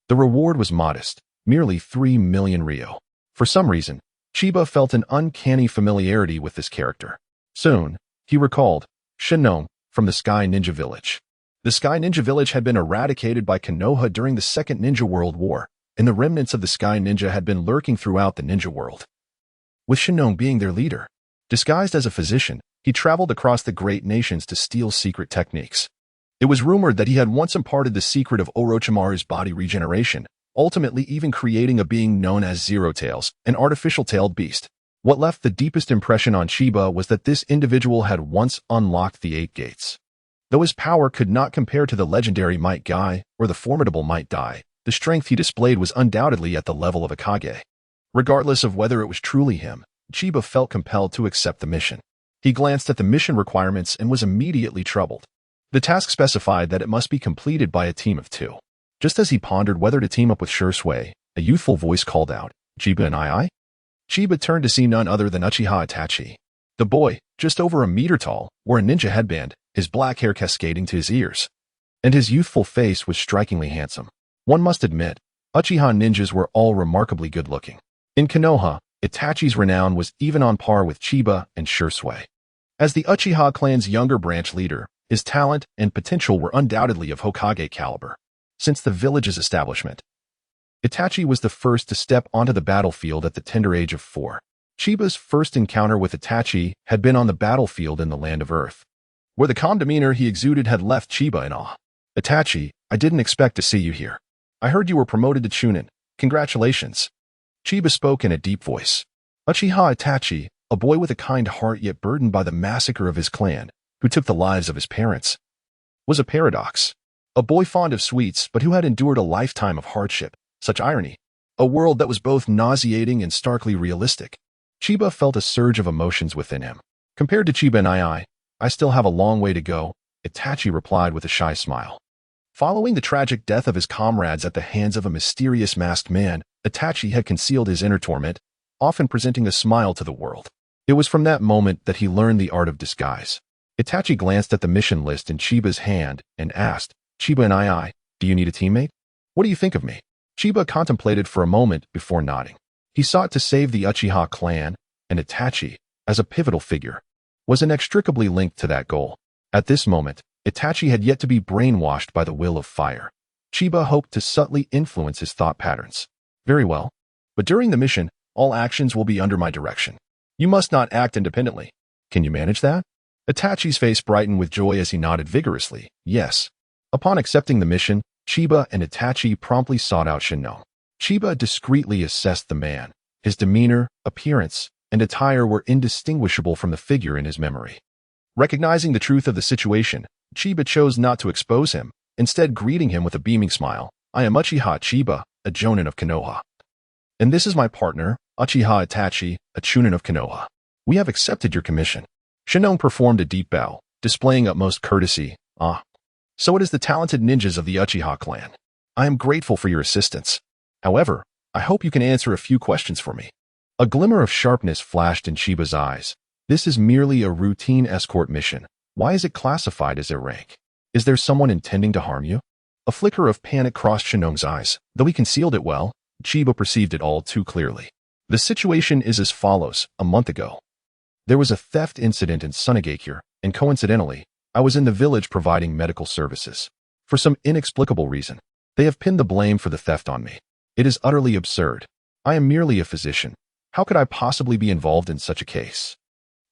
The reward was modest, merely 3 million ryo. For some reason, Chiba felt an uncanny familiarity with this character. Soon, he recalled Shinnong from the Sky Ninja Village. The Sky Ninja Village had been eradicated by Konoha during the Second Ninja World War, and the remnants of the Sky Ninja had been lurking throughout the ninja world, with Shinnong being their leader. Disguised as a physician, he traveled across the great nations to steal secret techniques. It was rumored that he had once imparted the secret of Orochimaru's body regeneration, ultimately even creating a being known as Zero Tails, an artificial-tailed beast. What left the deepest impression on Chiba was that this individual had once unlocked the 8 gates. Though his power could not compare to the legendary Might Guy or the formidable Might Dai, the strength he displayed was undoubtedly at the level of a Kage. Regardless of whether it was truly him, Chiba felt compelled to accept the mission. He glanced at the mission requirements and was immediately troubled. The task specified that it must be completed by a team of 2. Just as he pondered whether to team up with Shursui, a youthful voice called out, "Chiba and I?" Chiba turned to see none other than Uchiha Itachi. The boy, just over a meter tall, wore a ninja headband, his black hair cascading to his ears. And his youthful face was strikingly handsome. One must admit, Uchiha ninjas were all remarkably good-looking. In Konoha, Itachi's renown was even on par with Chiba and Shursui. As the Uchiha clan's younger branch leader, his talent and potential were undoubtedly of Hokage caliber. Since the village's establishment, Itachi was the first to step onto the battlefield at the tender age of 4. Chiba's first encounter with Itachi had been on the battlefield in the Land of Earth, where the calm demeanor he exuded had left Chiba in awe. "Itachi, I didn't expect to see you here. I heard you were promoted to Chunin. Congratulations." Chiba spoke in a deep voice. Uchiha Itachi, a boy with a kind heart yet burdened by the massacre of his clan, who took the lives of his parents, was a paradox. A boy fond of sweets but who had endured a lifetime of hardship, such irony. A world that was both nauseating and starkly realistic. Chiba felt a surge of emotions within him. "Compared to Chiba and I still have a long way to go," Itachi replied with a shy smile. Following the tragic death of his comrades at the hands of a mysterious masked man, Itachi had concealed his inner torment, often presenting a smile to the world. It was from that moment that he learned the art of disguise. Itachi glanced at the mission list in Chiba's hand and asked, "Chiba and do you need a teammate? What do you think of me?" Chiba contemplated for a moment before nodding. He sought to save the Uchiha clan, and Itachi, as a pivotal figure, was inextricably linked to that goal. At this moment, Itachi had yet to be brainwashed by the will of fire. Chiba hoped to subtly influence his thought patterns. "Very well. But during the mission, all actions will be under my direction. You must not act independently. Can you manage that?" Itachi's face brightened with joy as he nodded vigorously, "Yes." Upon accepting the mission, Chiba and Itachi promptly sought out Shinnong. Chiba discreetly assessed the man. His demeanor, appearance, and attire were indistinguishable from the figure in his memory. Recognizing the truth of the situation, Chiba chose not to expose him, instead greeting him with a beaming smile. "I am Uchiha Chiba, a Jonin of Konoha. And this is my partner, Uchiha Itachi, a Chunin of Konoha. We have accepted your commission." Shinnong performed a deep bow, displaying utmost courtesy. "Ah. So it is the talented ninjas of the Uchiha clan. I am grateful for your assistance. However, I hope you can answer a few questions for me." A glimmer of sharpness flashed in Chiba's eyes. "This is merely a routine escort mission. Why is it classified as a rank? Is there someone intending to harm you?" A flicker of panic crossed Shinnong's eyes. Though he concealed it well, Chiba perceived it all too clearly. "The situation is as follows. A month ago, there was a theft incident in Sunagakure, and coincidentally, I was in the village providing medical services. For some inexplicable reason, they have pinned the blame for the theft on me. It is utterly absurd. I am merely a physician. How could I possibly be involved in such a case?"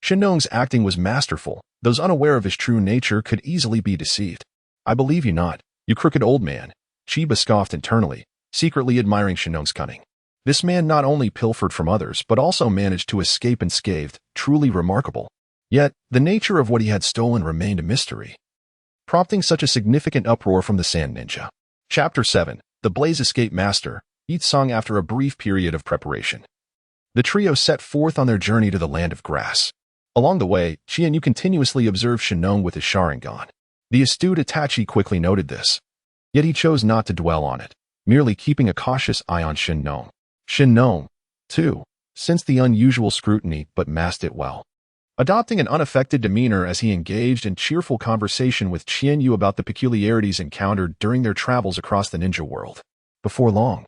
Shinnong's acting was masterful. Those unaware of his true nature could easily be deceived. "I believe you not, you crooked old man." Chiba scoffed internally, secretly admiring Shinnong's cunning. This man not only pilfered from others, but also managed to escape unscathed, truly remarkable. Yet, the nature of what he had stolen remained a mystery, prompting such a significant uproar from the Sand Ninja. Chapter 7. The Blaze Escape Master, each sung after a brief period of preparation. The trio set forth on their journey to the Land of Grass. Along the way, Chienyu continuously observed Shinnong with his Sharingan. The astute Itachi quickly noted this. Yet he chose not to dwell on it, merely keeping a cautious eye on Shinnong. Shinnong, too, sensed the unusual scrutiny but masked it well, adopting an unaffected demeanor as he engaged in cheerful conversation with Chienyu about the peculiarities encountered during their travels across the ninja world. Before long,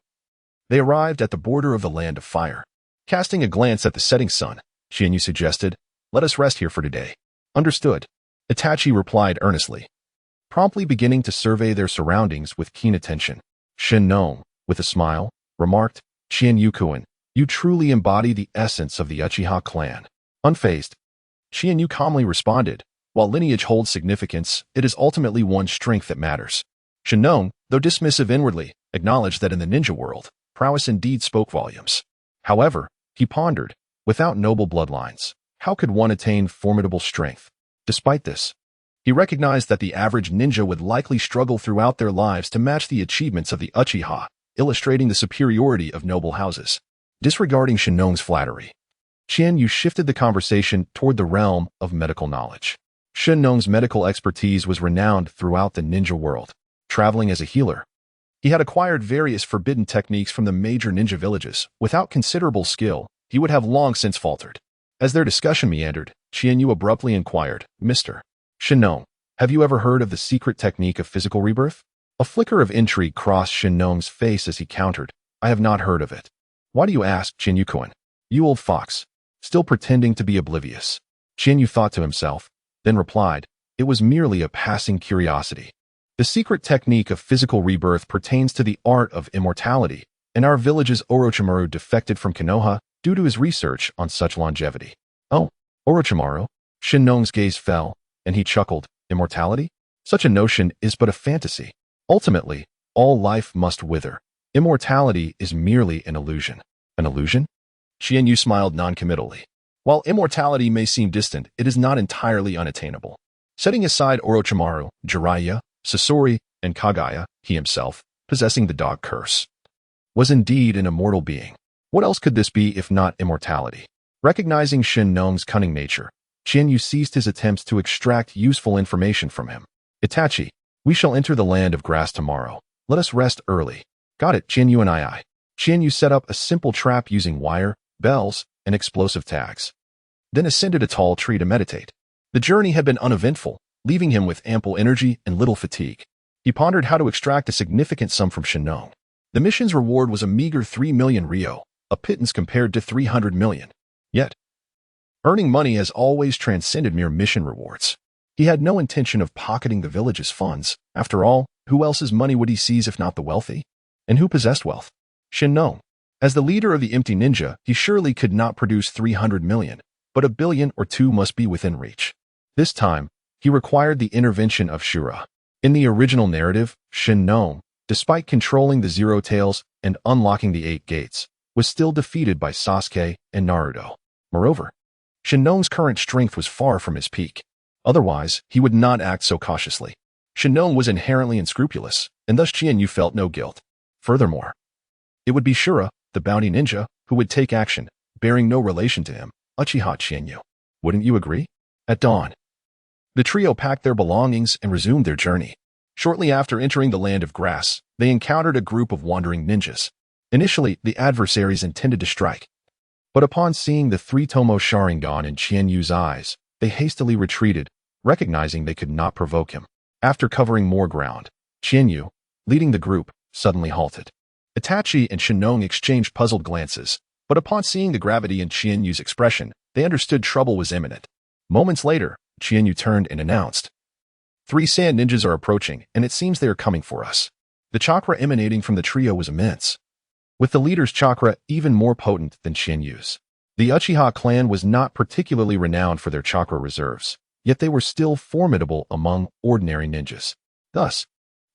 they arrived at the border of the Land of Fire. Casting a glance at the setting sun, Chienyu suggested, "Let us rest here for today." "Understood," Itachi replied earnestly, promptly beginning to survey their surroundings with keen attention. Shinnong, with a smile, remarked, "Chienyu-kun, you truly embody the essence of the Uchiha clan." Unfazed, Chienyu calmly responded, "While lineage holds significance, it is ultimately one's strength that matters." Shinnong, though dismissive inwardly, acknowledged that in the ninja world, prowess indeed spoke volumes. However, he pondered, without noble bloodlines, how could one attain formidable strength? Despite this, he recognized that the average ninja would likely struggle throughout their lives to match the achievements of the Uchiha, illustrating the superiority of noble houses. Disregarding Shinnong's flattery, Qian Yu shifted the conversation toward the realm of medical knowledge. Shen Nong's medical expertise was renowned throughout the ninja world. Traveling as a healer, he had acquired various forbidden techniques from the major ninja villages. Without considerable skill, he would have long since faltered. As their discussion meandered, Qian Yu abruptly inquired, "Mr. Shen Nong, have you ever heard of the secret technique of physical rebirth?" A flicker of intrigue crossed Shen Nong's face as he countered, "I have not heard of it." "Why do you ask, Qian Yu-kun? You old fox, still pretending to be oblivious." Qian Yu thought to himself, then replied, "It was merely a passing curiosity. The secret technique of physical rebirth pertains to the art of immortality, and our village's Orochimaru defected from Konoha due to his research on such longevity." "Oh, Orochimaru?" Shen Nong's gaze fell, and he chuckled, "Immortality? Such a notion is but a fantasy. Ultimately, all life must wither. Immortality is merely an illusion." "An illusion?" Qian Yu smiled noncommittally. "While immortality may seem distant, it is not entirely unattainable." Setting aside Orochimaru, Jiraiya, Sasori, and Kagaya, he himself, possessing the dog curse, was indeed an immortal being. What else could this be if not immortality? Recognizing Shen Nong's cunning nature, Qian Yu ceased his attempts to extract useful information from him. "Itachi, we shall enter the land of grass tomorrow. Let us rest early." "Got it, Qian Yu and I." Qian Yu set up a simple trap using wire, bells, and explosive tags, then ascended a tall tree to meditate. The journey had been uneventful, leaving him with ample energy and little fatigue. He pondered how to extract a significant sum from Shen Nong. The mission's reward was a meager 3 million ryo, a pittance compared to 300 million. Yet, earning money has always transcended mere mission rewards. He had no intention of pocketing the village's funds. After all, who else's money would he seize if not the wealthy? And who possessed wealth? Shen Nong. As the leader of the empty ninja, he surely could not produce 300 million, but 1 billion or 2 must be within reach. This time, he required the intervention of Shura. In the original narrative, Shen Nong, despite controlling the Zero Tails and unlocking the 8 gates, was still defeated by Sasuke and Naruto. Moreover, Shen Nong's current strength was far from his peak. Otherwise, he would not act so cautiously. Shen Nong was inherently unscrupulous, and thus Qian Yu felt no guilt. Furthermore, it would be Shura, the bounty ninja, who would take action, bearing no relation to him, Uchiha Qian. Wouldn't you agree? At dawn, the trio packed their belongings and resumed their journey. Shortly after entering the land of grass, they encountered a group of wandering ninjas. Initially, the adversaries intended to strike, but upon seeing the 3-tomo Sharingan in Qian Yu's eyes, they hastily retreated, recognizing they could not provoke him. After covering more ground, Qian Yu, leading the group, suddenly halted. Itachi and Shen Nong exchanged puzzled glances, but upon seeing the gravity in Qian Yu's expression, they understood trouble was imminent. Moments later, Qian Yu turned and announced, 3 sand ninjas are approaching, and it seems they are coming for us." The chakra emanating from the trio was immense, with the leader's chakra even more potent than Qian Yu's. The Uchiha clan was not particularly renowned for their chakra reserves, yet they were still formidable among ordinary ninjas. Thus,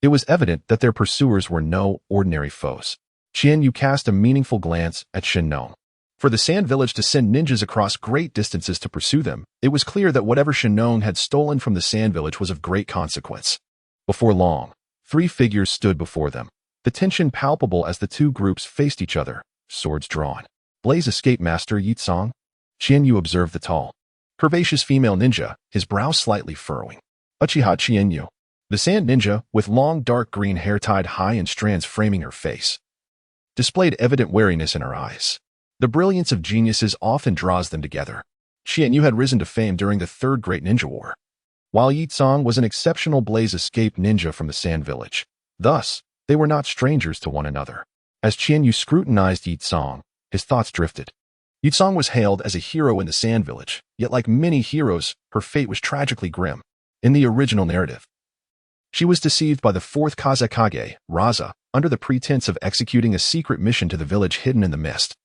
it was evident that their pursuers were no ordinary foes. Qian Yu cast a meaningful glance at Shen Nong. For the Sand Village to send ninjas across great distances to pursue them, it was clear that whatever Shen Nong had stolen from the Sand Village was of great consequence. Before long, 3 figures stood before them, the tension palpable as the 2 groups faced each other, swords drawn. Blaze Escape Master Yitsong? Qian Yu observed the tall, curvaceous female ninja, his brow slightly furrowing. Uchiha Qian Yu, the Sand Ninja, with long dark green hair tied high in strands framing her face, displayed evident wariness in her eyes. The brilliance of geniuses often draws them together. Qian Yu had risen to fame during the 3rd Great Ninja War, while Yitsong was an exceptional blaze escape ninja from the Sand Village. Thus, they were not strangers to one another. As Qian Yu scrutinized Yitsong, his thoughts drifted. Yitsong was hailed as a hero in the Sand Village, yet like many heroes, her fate was tragically grim. In the original narrative, she was deceived by the 4th Kazekage, Raza, under the pretense of executing a secret mission to the village hidden in the mist,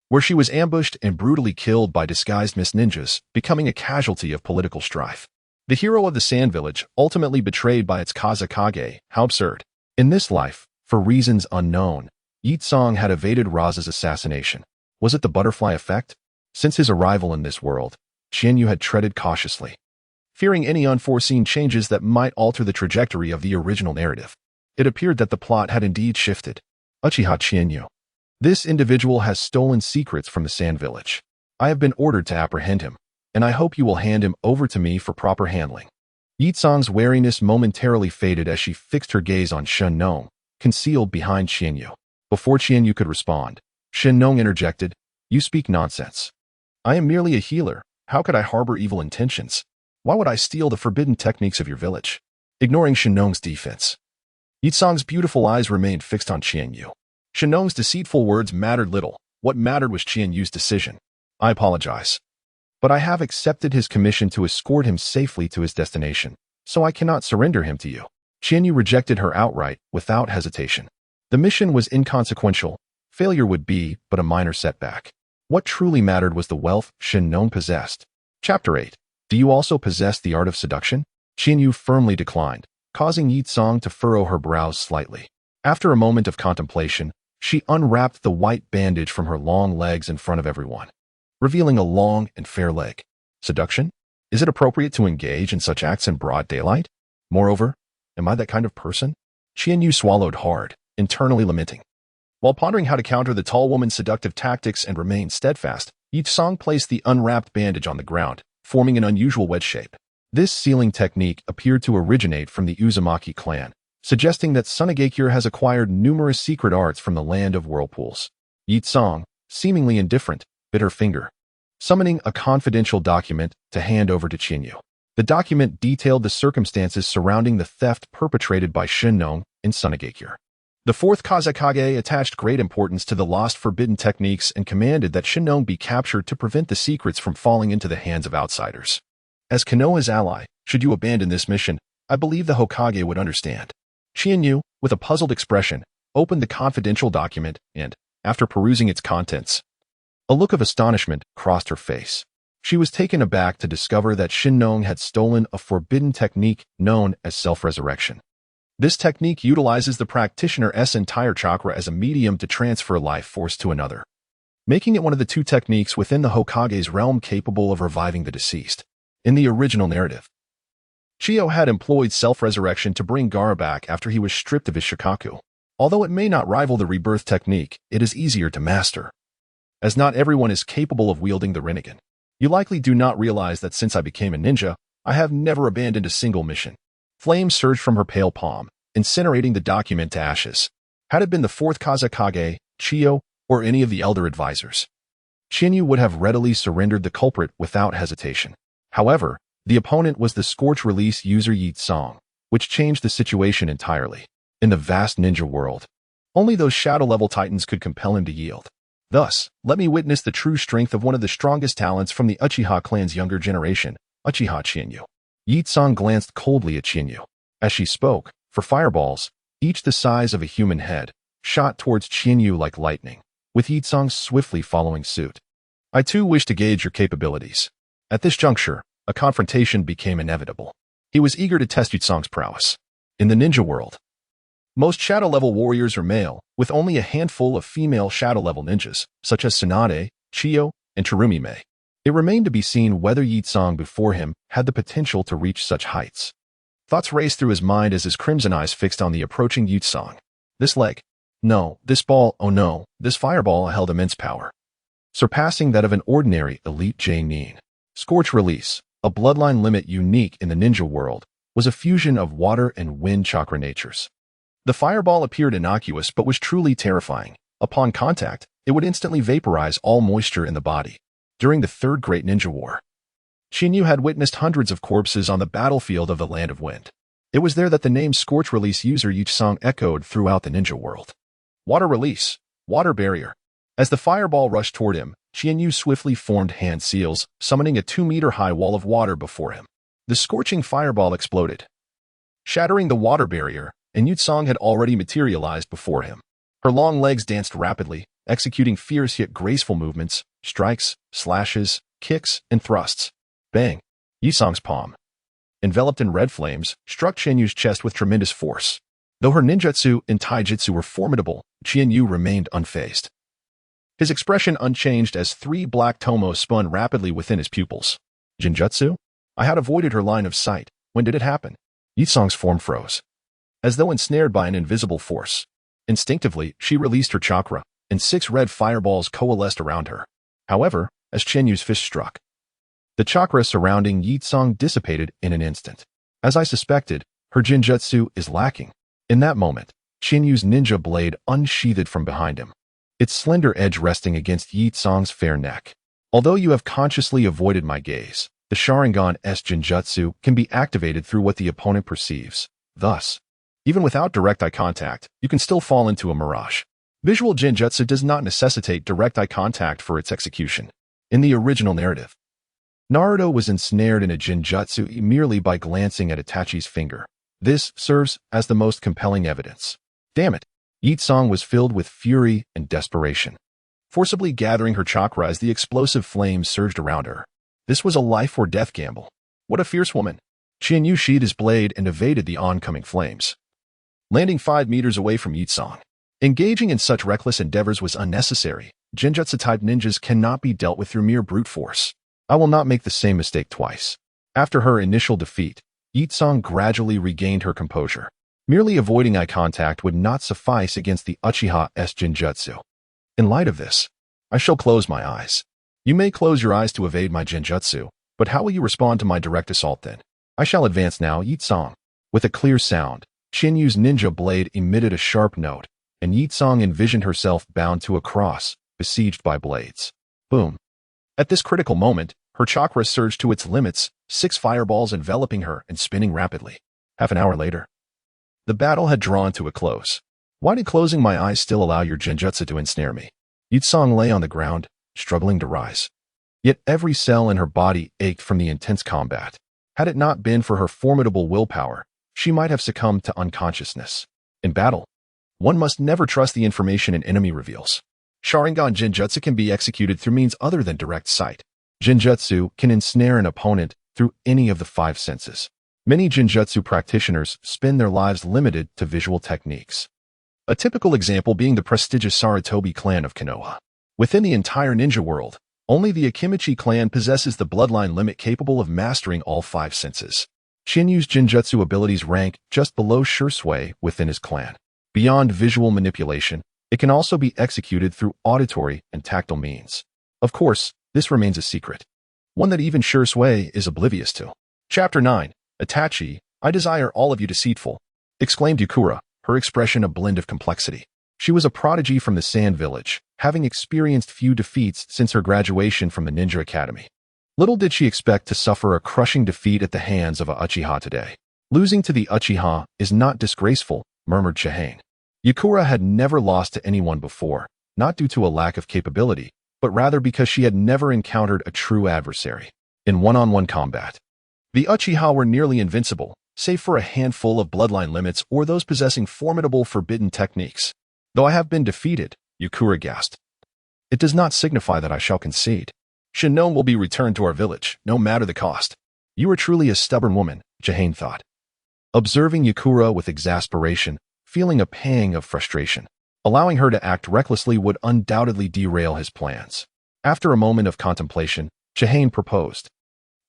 where she was ambushed and brutally killed by disguised mist ninjas, becoming a casualty of political strife. The hero of the Sand Village, ultimately betrayed by its Kazekage, how absurd. In this life, for reasons unknown, Yitsong had evaded Raza's assassination. Was it the butterfly effect? Since his arrival in this world, Qian Yu had treaded cautiously, fearing any unforeseen changes that might alter the trajectory of the original narrative. It appeared that the plot had indeed shifted. Uchiha Qian Yu. This individual has stolen secrets from the Sand Village. I have been ordered to apprehend him, and I hope you will hand him over to me for proper handling. Yi Tsang's wariness momentarily faded as she fixed her gaze on Shen Nong, concealed behind Qianyu. Before Qianyu could respond, Shen Nong interjected, "You speak nonsense. I am merely a healer. How could I harbor evil intentions? Why would I steal the forbidden techniques of your village?" Ignoring Shen Nong's defense, Yi Tsang's beautiful eyes remained fixed on Qianyu. Shen Nong's deceitful words mattered little. What mattered was Qianyu's decision. "I apologize, but I have accepted his commission to escort him safely to his destination, so I cannot surrender him to you." Qianyu rejected her outright, without hesitation. The mission was inconsequential. Failure would be but a minor setback. What truly mattered was the wealth Shen Nong possessed. Chapter 8. Do you also possess the art of seduction? Qianyu firmly declined, causing Yi Tsang to furrow her brows slightly. After a moment of contemplation, she unwrapped the white bandage from her long legs in front of everyone, revealing a long and fair leg. Seduction? Is it appropriate to engage in such acts in broad daylight? Moreover, am I that kind of person? Qianyu swallowed hard, internally lamenting. While pondering how to counter the tall woman's seductive tactics and remain steadfast, Yi Tsang placed the unwrapped bandage on the ground, forming an unusual wedge shape. This sealing technique appeared to originate from the Uzumaki clan, suggesting that Tsunagakure has acquired numerous secret arts from the land of whirlpools. Yi Tsang, seemingly indifferent, bit her finger, summoning a confidential document to hand over to Qianyu. The document detailed the circumstances surrounding the theft perpetrated by Shen Nong in Tsunagakure. The fourth Kazekage attached great importance to the lost forbidden techniques and commanded that Shen Nong be captured to prevent the secrets from falling into the hands of outsiders. As Konoha's ally, should you abandon this mission, I believe the Hokage would understand. Qianyu, with a puzzled expression, opened the confidential document and, after perusing its contents, a look of astonishment crossed her face. She was taken aback to discover that Shen Nong had stolen a forbidden technique known as self-resurrection. This technique utilizes the practitioner's entire chakra as a medium to transfer life force to another, making it one of the two techniques within the Hokage's realm capable of reviving the deceased. In the original narrative, Chiyo had employed self-resurrection to bring Gaara back after he was stripped of his Shikaku. Although it may not rival the rebirth technique, it is easier to master, as not everyone is capable of wielding the Rinnegan. You likely do not realize that since I became a ninja, I have never abandoned a single mission. Flames surged from her pale palm, incinerating the document to ashes. Had it been the fourth Kazekage, Chiyo, or any of the elder advisors, Qianyu would have readily surrendered the culprit without hesitation. However, the opponent was the Scorch Release user Yi Tsang, which changed the situation entirely. In the vast ninja world, only those shadow-level titans could compel him to yield. Thus, let me witness the true strength of one of the strongest talents from the Uchiha clan's younger generation, Uchiha Qianyu. Yi Tsang glanced coldly at Qianyu. As she spoke, for fireballs, each the size of a human head, shot towards Qianyu like lightning, with Yi Tsang swiftly following suit. I too wish to gauge your capabilities. At this juncture, a confrontation became inevitable. He was eager to test Yi Tsang's prowess. In the ninja world, most shadow-level warriors are male, with only a handful of female shadow-level ninjas, such as Tsunade, Chiyo, and Chirumime. It remained to be seen whether Yi Tsang before him had the potential to reach such heights. Thoughts raced through his mind as his crimson eyes fixed on the approaching Yi Tsang. This leg. No, this ball, oh no, this fireball held immense power, surpassing that of an ordinary elite J-Nin. Scorch Release, a bloodline limit unique in the ninja world, was a fusion of water and wind chakra natures. The fireball appeared innocuous but was truly terrifying. Upon contact, it would instantly vaporize all moisture in the body. During the Third Great Ninja War, Qianyu had witnessed hundreds of corpses on the battlefield of the Land of Wind. It was there that the name Scorch Release user Yi Tsang echoed throughout the ninja world. Water Release, Water Barrier. As the fireball rushed toward him, Qianyu swiftly formed hand seals, summoning a 2-meter-high wall of water before him. The scorching fireball exploded, shattering the water barrier, and Yi Tsang had already materialized before him. Her long legs danced rapidly, executing fierce yet graceful movements, strikes, slashes, kicks, and thrusts. Bang! Yi Tsang's palm, enveloped in red flames, struck Qianyu's chest with tremendous force. Though her ninjutsu and taijutsu were formidable, Qianyu remained unfazed, his expression unchanged as 3 black tomos spun rapidly within his pupils. Jinjutsu? I had avoided her line of sight. When did it happen? Yi Tsang's form froze, as though ensnared by an invisible force. Instinctively, she released her chakra, and 6 red fireballs coalesced around her. However, as Qianyu's fist struck. The chakra surrounding Yi Tsong dissipated in an instant. As I suspected, her Jinjutsu is lacking. In that moment, Qianyu's ninja blade unsheathed from behind him, its slender edge resting against Yi Tsong's fair neck. Although you have consciously avoided my gaze, the Sharingan's Jinjutsu can be activated through what the opponent perceives. Thus, even without direct eye contact, you can still fall into a mirage. Visual Jinjutsu does not necessitate direct eye contact for its execution. In the original narrative, Naruto was ensnared in a Jinjutsu merely by glancing at Itachi's finger. This serves as the most compelling evidence. Damn it! Yi Tsong was filled with fury and desperation, forcibly gathering her chakra as the explosive flames surged around her. This was a life-or-death gamble. What a fierce woman! Qianyu sheathed his blade and evaded the oncoming flames, landing 5 meters away from Yi Tsong. Engaging in such reckless endeavors was unnecessary. Jinjutsu-type ninjas cannot be dealt with through mere brute force. I will not make the same mistake twice. After her initial defeat, Yi Tsong gradually regained her composure. Merely avoiding eye contact would not suffice against the Uchiha's Jinjutsu. In light of this, I shall close my eyes. You may close your eyes to evade my Jinjutsu, but how will you respond to my direct assault then? I shall advance now, Yi Tsong. With a clear sound, Qianyu's ninja blade emitted a sharp note, and Yi Tsong envisioned herself bound to a cross, besieged by blades. Boom. At this critical moment, her chakra surged to its limits, 6 fireballs enveloping her and spinning rapidly. Half an hour later, the battle had drawn to a close. Why did closing my eyes still allow your Jinjutsu to ensnare me? Yi Tsong lay on the ground, struggling to rise. Yet every cell in her body ached from the intense combat. Had it not been for her formidable willpower, she might have succumbed to unconsciousness. In battle, one must never trust the information an enemy reveals. Sharingan Jinjutsu can be executed through means other than direct sight. Jinjutsu can ensnare an opponent through any of the 5 senses. Many Jinjutsu practitioners spend their lives limited to visual techniques. A typical example being the prestigious Sarutobi clan of Konoha. Within the entire ninja world, only the Akimichi clan possesses the bloodline limit capable of mastering all 5 senses. Qianyu's Jinjutsu abilities rank just below Shursui within his clan. Beyond visual manipulation, it can also be executed through auditory and tactile means. Of course, this remains a secret, one that even Shursui is oblivious to. Chapter 9. Itachi, I desire all of you deceitful, exclaimed Yukura, her expression a blend of complexity. She was a prodigy from the Sand Village, having experienced few defeats since her graduation from the Ninja Academy. Little did she expect to suffer a crushing defeat at the hands of a Uchiha today. Losing to the Uchiha is not disgraceful, murmured Chihane. Yukura had never lost to anyone before, not due to a lack of capability, but rather because she had never encountered a true adversary. In one-on-one combat, the Uchiha were nearly invincible, save for a handful of bloodline limits or those possessing formidable forbidden techniques. Though I have been defeated, Yukura gasped. It does not signify that I shall concede. Shinon will be returned to our village, no matter the cost. You are truly a stubborn woman, Chihane thought. Observing Yukura with exasperation, feeling a pang of frustration. Allowing her to act recklessly would undoubtedly derail his plans. After a moment of contemplation, Chihane proposed.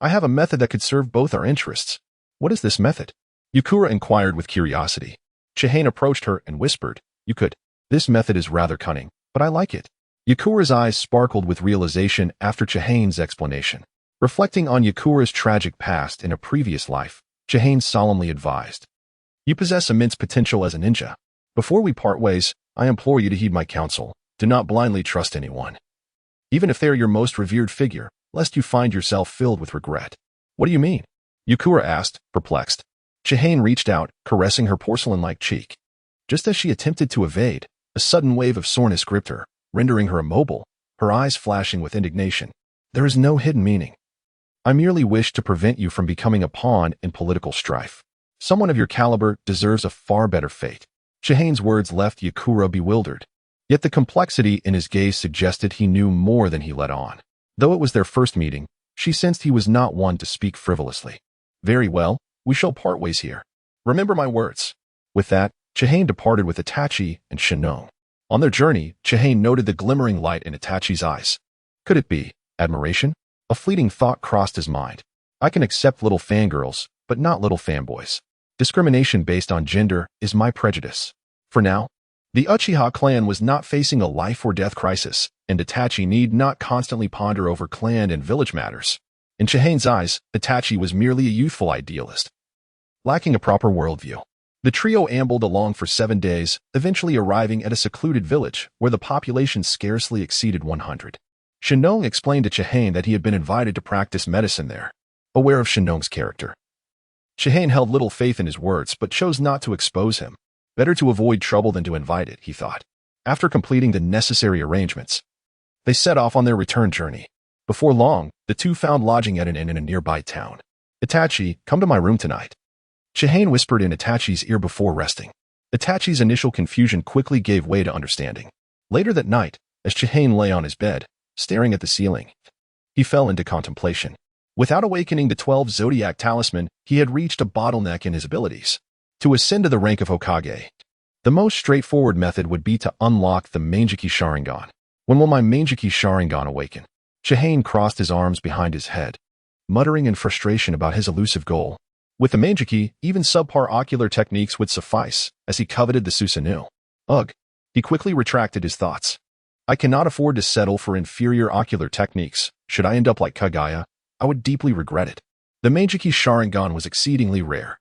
I have a method that could serve both our interests. What is this method? Yukura inquired with curiosity. Chihane approached her and whispered, You could. This method is rather cunning, but I like it. Yukura's eyes sparkled with realization after Chihane's explanation. Reflecting on Yukura's tragic past in a previous life, Chihane solemnly advised. You possess immense potential as a ninja. Before we part ways, I implore you to heed my counsel. Do not blindly trust anyone, even if they are your most revered figure, lest you find yourself filled with regret. What do you mean? Yukura asked, perplexed. Chihane reached out, caressing her porcelain-like cheek. Just as she attempted to evade, a sudden wave of soreness gripped her, rendering her immobile, her eyes flashing with indignation. There is no hidden meaning. I merely wish to prevent you from becoming a pawn in political strife. Someone of your caliber deserves a far better fate. Chihane's words left Yukura bewildered. Yet the complexity in his gaze suggested he knew more than he let on. Though it was their first meeting, she sensed he was not one to speak frivolously. Very well, we shall part ways here. Remember my words. With that, Chihane departed with Itachi and Shinon. On their journey, Chihane noted the glimmering light in Itachi's eyes. Could it be admiration? A fleeting thought crossed his mind. I can accept little fangirls, but not little fanboys. Discrimination based on gender is my prejudice. For now, The Uchiha clan was not facing a life-or-death crisis, and Itachi need not constantly ponder over clan and village matters. In Chihane's eyes, Itachi was merely a youthful idealist, lacking a proper worldview. The trio ambled along for 7 days, eventually arriving at a secluded village where the population scarcely exceeded 100. Shinong explained to Chihane that he had been invited to practice medicine there. Aware of Shinong's character, Chihane held little faith in his words but chose not to expose him. Better to avoid trouble than to invite it, he thought. After completing the necessary arrangements, they set off on their return journey. Before long, the two found lodging at an inn in a nearby town. Itachi, come to my room tonight. Chihane whispered in Itachi's ear before resting. Itachi's initial confusion quickly gave way to understanding. Later that night, as Chihane lay on his bed, staring at the ceiling, he fell into contemplation. Without awakening the 12 Zodiac talisman, he had reached a bottleneck in his abilities. To ascend to the rank of Hokage, the most straightforward method would be to unlock the Manjiki Sharingan. When will my Manjiki Sharingan awaken? Chihane crossed his arms behind his head, muttering in frustration about his elusive goal. With the Manjiki, even subpar ocular techniques would suffice, as he coveted the Susanoo. Ugh. He quickly retracted his thoughts. I cannot afford to settle for inferior ocular techniques. Should I end up like Kagaya, I would deeply regret it. The Manjiki Sharingan was exceedingly rare,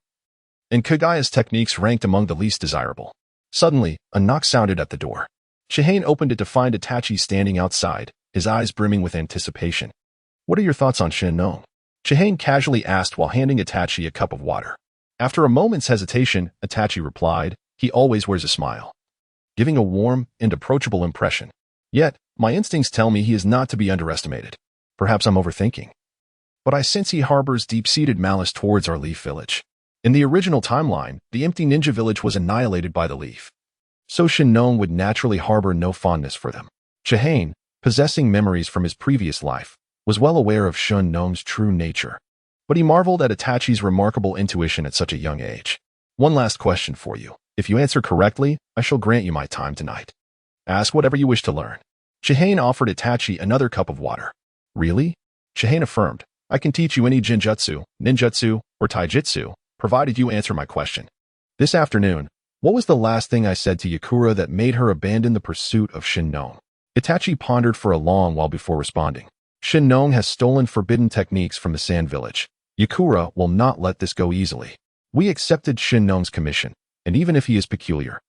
and Kagaya's techniques ranked among the least desirable. Suddenly, a knock sounded at the door. Chihane opened it to find Itachi standing outside, his eyes brimming with anticipation. What are your thoughts on Shinong? Chihane casually asked while handing Itachi a cup of water. After a moment's hesitation, Itachi replied, he always wears a smile, giving a warm and approachable impression. Yet, my instincts tell me he is not to be underestimated. Perhaps I'm overthinking, but I sense he harbors deep-seated malice towards our Leaf Village. In the original timeline, the empty ninja village was annihilated by the Leaf, so Shinong would naturally harbor no fondness for them. Chihane, possessing memories from his previous life, was well aware of Shinong's true nature, but he marveled at Itachi's remarkable intuition at such a young age. One last question for you. If you answer correctly, I shall grant you my time tonight. Ask whatever you wish to learn. Chihane offered Itachi another cup of water. Really? Chihane affirmed. I can teach you any Jinjutsu, Ninjutsu, or Taijutsu, provided you answer my question. This afternoon, what was the last thing I said to Yakura that made her abandon the pursuit of Shinong? Itachi pondered for a long while before responding. Shinong has stolen forbidden techniques from the Sand Village. Yakura will not let this go easily. We accepted Shinong's commission, and even if he is peculiar,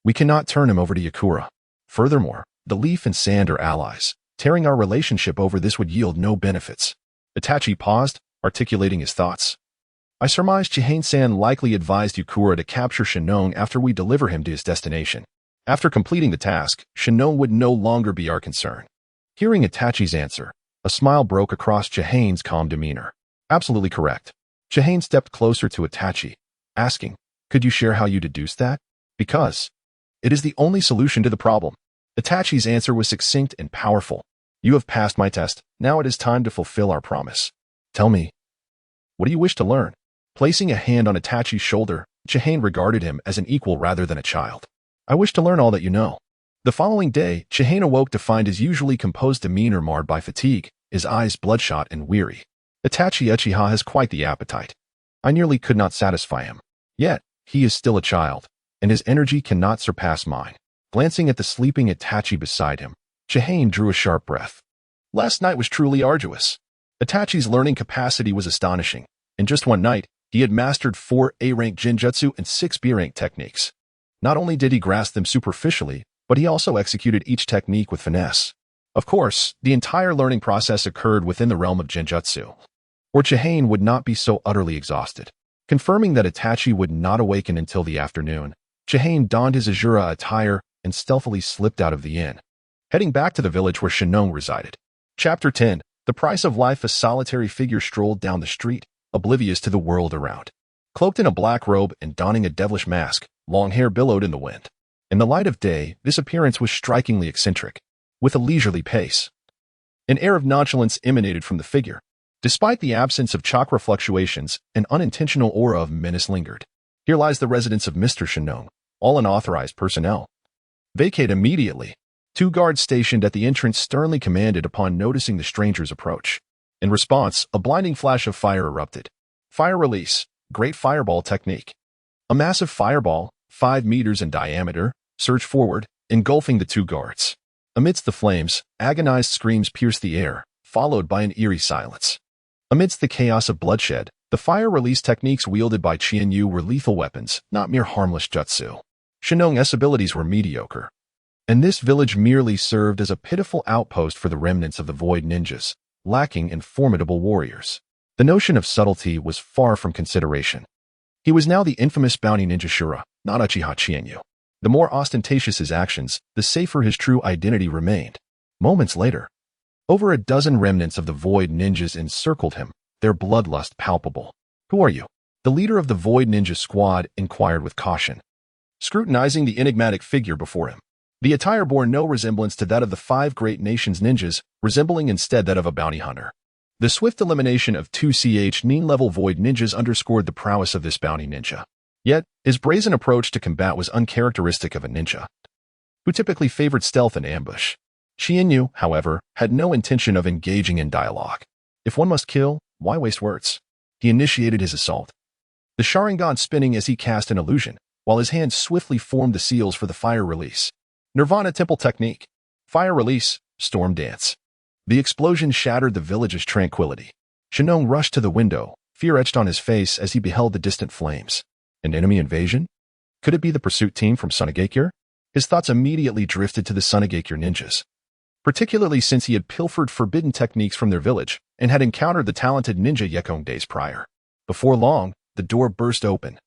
we cannot turn him over to Yakura. Furthermore, the Leaf and Sand are allies. Tearing our relationship over this would yield no benefits. Itachi paused, articulating his thoughts. I surmise Chihane-san likely advised Yakura to capture Shinong after we deliver him to his destination. After completing the task, Shinong would no longer be our concern. Hearing Itachi's answer, a smile broke across Chihane's calm demeanor. Absolutely correct. Chihane stepped closer to Itachi, asking, could you share how you deduced that? Because it is the only solution to the problem. Itachi's answer was succinct and powerful. You have passed my test. Now it is time to fulfill our promise. Tell me, what do you wish to learn? Placing a hand on Itachi's shoulder, Chihane regarded him as an equal rather than a child. I wish to learn all that you know. The following day, Chihane awoke to find his usually composed demeanor marred by fatigue, his eyes bloodshot and weary. Itachi Uchiha has quite the appetite. I nearly could not satisfy him. Yet, he is still a child, and his energy cannot surpass mine. Glancing at the sleeping Itachi beside him, Chihane drew a sharp breath. Last night was truly arduous. Itachi's learning capacity was astonishing. In just one night, he had mastered 4 A-rank Jinjutsu and 6 B-rank techniques. Not only did he grasp them superficially, but he also executed each technique with finesse. Of course, the entire learning process occurred within the realm of Jinjutsu, or Chihane would not be so utterly exhausted. Confirming that Itachi would not awaken until the afternoon, Chihane donned his Azura attire and stealthily slipped out of the inn, heading back to the village where Shinong resided. Chapter 10. The Price of Life. A solitary figure strolled down the street, oblivious to the world around. Cloaked in a black robe and donning a devilish mask, long hair billowed in the wind. In the light of day, this appearance was strikingly eccentric, with a leisurely pace. An air of nonchalance emanated from the figure. Despite the absence of chakra fluctuations, an unintentional aura of menace lingered. Here lies the residence of Mr. Shinong, all unauthorized personnel. Vacate immediately. 2 guards stationed at the entrance sternly commanded upon noticing the stranger's approach. In response, a blinding flash of fire erupted. Fire release, great fireball technique. A massive fireball, 5 meters in diameter, surged forward, engulfing the two guards. Amidst the flames, agonized screams pierced the air, followed by an eerie silence. Amidst the chaos of bloodshed, the fire release techniques wielded by Qianyu were lethal weapons, not mere harmless jutsu. Shinong's abilities were mediocre, and this village merely served as a pitiful outpost for the remnants of the Void Ninjas, lacking in formidable warriors. The notion of subtlety was far from consideration. He was now the infamous bounty ninja Shura, not Uchiha Chiba. The more ostentatious his actions, the safer his true identity remained. Moments later, over a dozen remnants of the Void Ninjas encircled him, their bloodlust palpable. "Who are you?" The leader of the Void Ninja squad inquired with caution, scrutinizing the enigmatic figure before him. The attire bore no resemblance to that of the five great nations ninjas, resembling instead that of a bounty hunter. The swift elimination of two Ch9-level Void Ninjas underscored the prowess of this bounty ninja. Yet, his brazen approach to combat was uncharacteristic of a ninja, who typically favored stealth and ambush. Qianyu, however, had no intention of engaging in dialogue. If one must kill, why waste words? He initiated his assault, the Sharingan spinning as he cast an illusion, while his hands swiftly formed the seals for the fire release. Nirvana Temple Technique. Fire Release. Storm Dance. The explosion shattered the village's tranquility. Shinong rushed to the window, fear etched on his face as he beheld the distant flames. An enemy invasion? Could it be the pursuit team from Sunagakure? His thoughts immediately drifted to the Sunagakure ninjas, particularly since he had pilfered forbidden techniques from their village and had encountered the talented ninja Yekong days prior. Before long, the door burst open,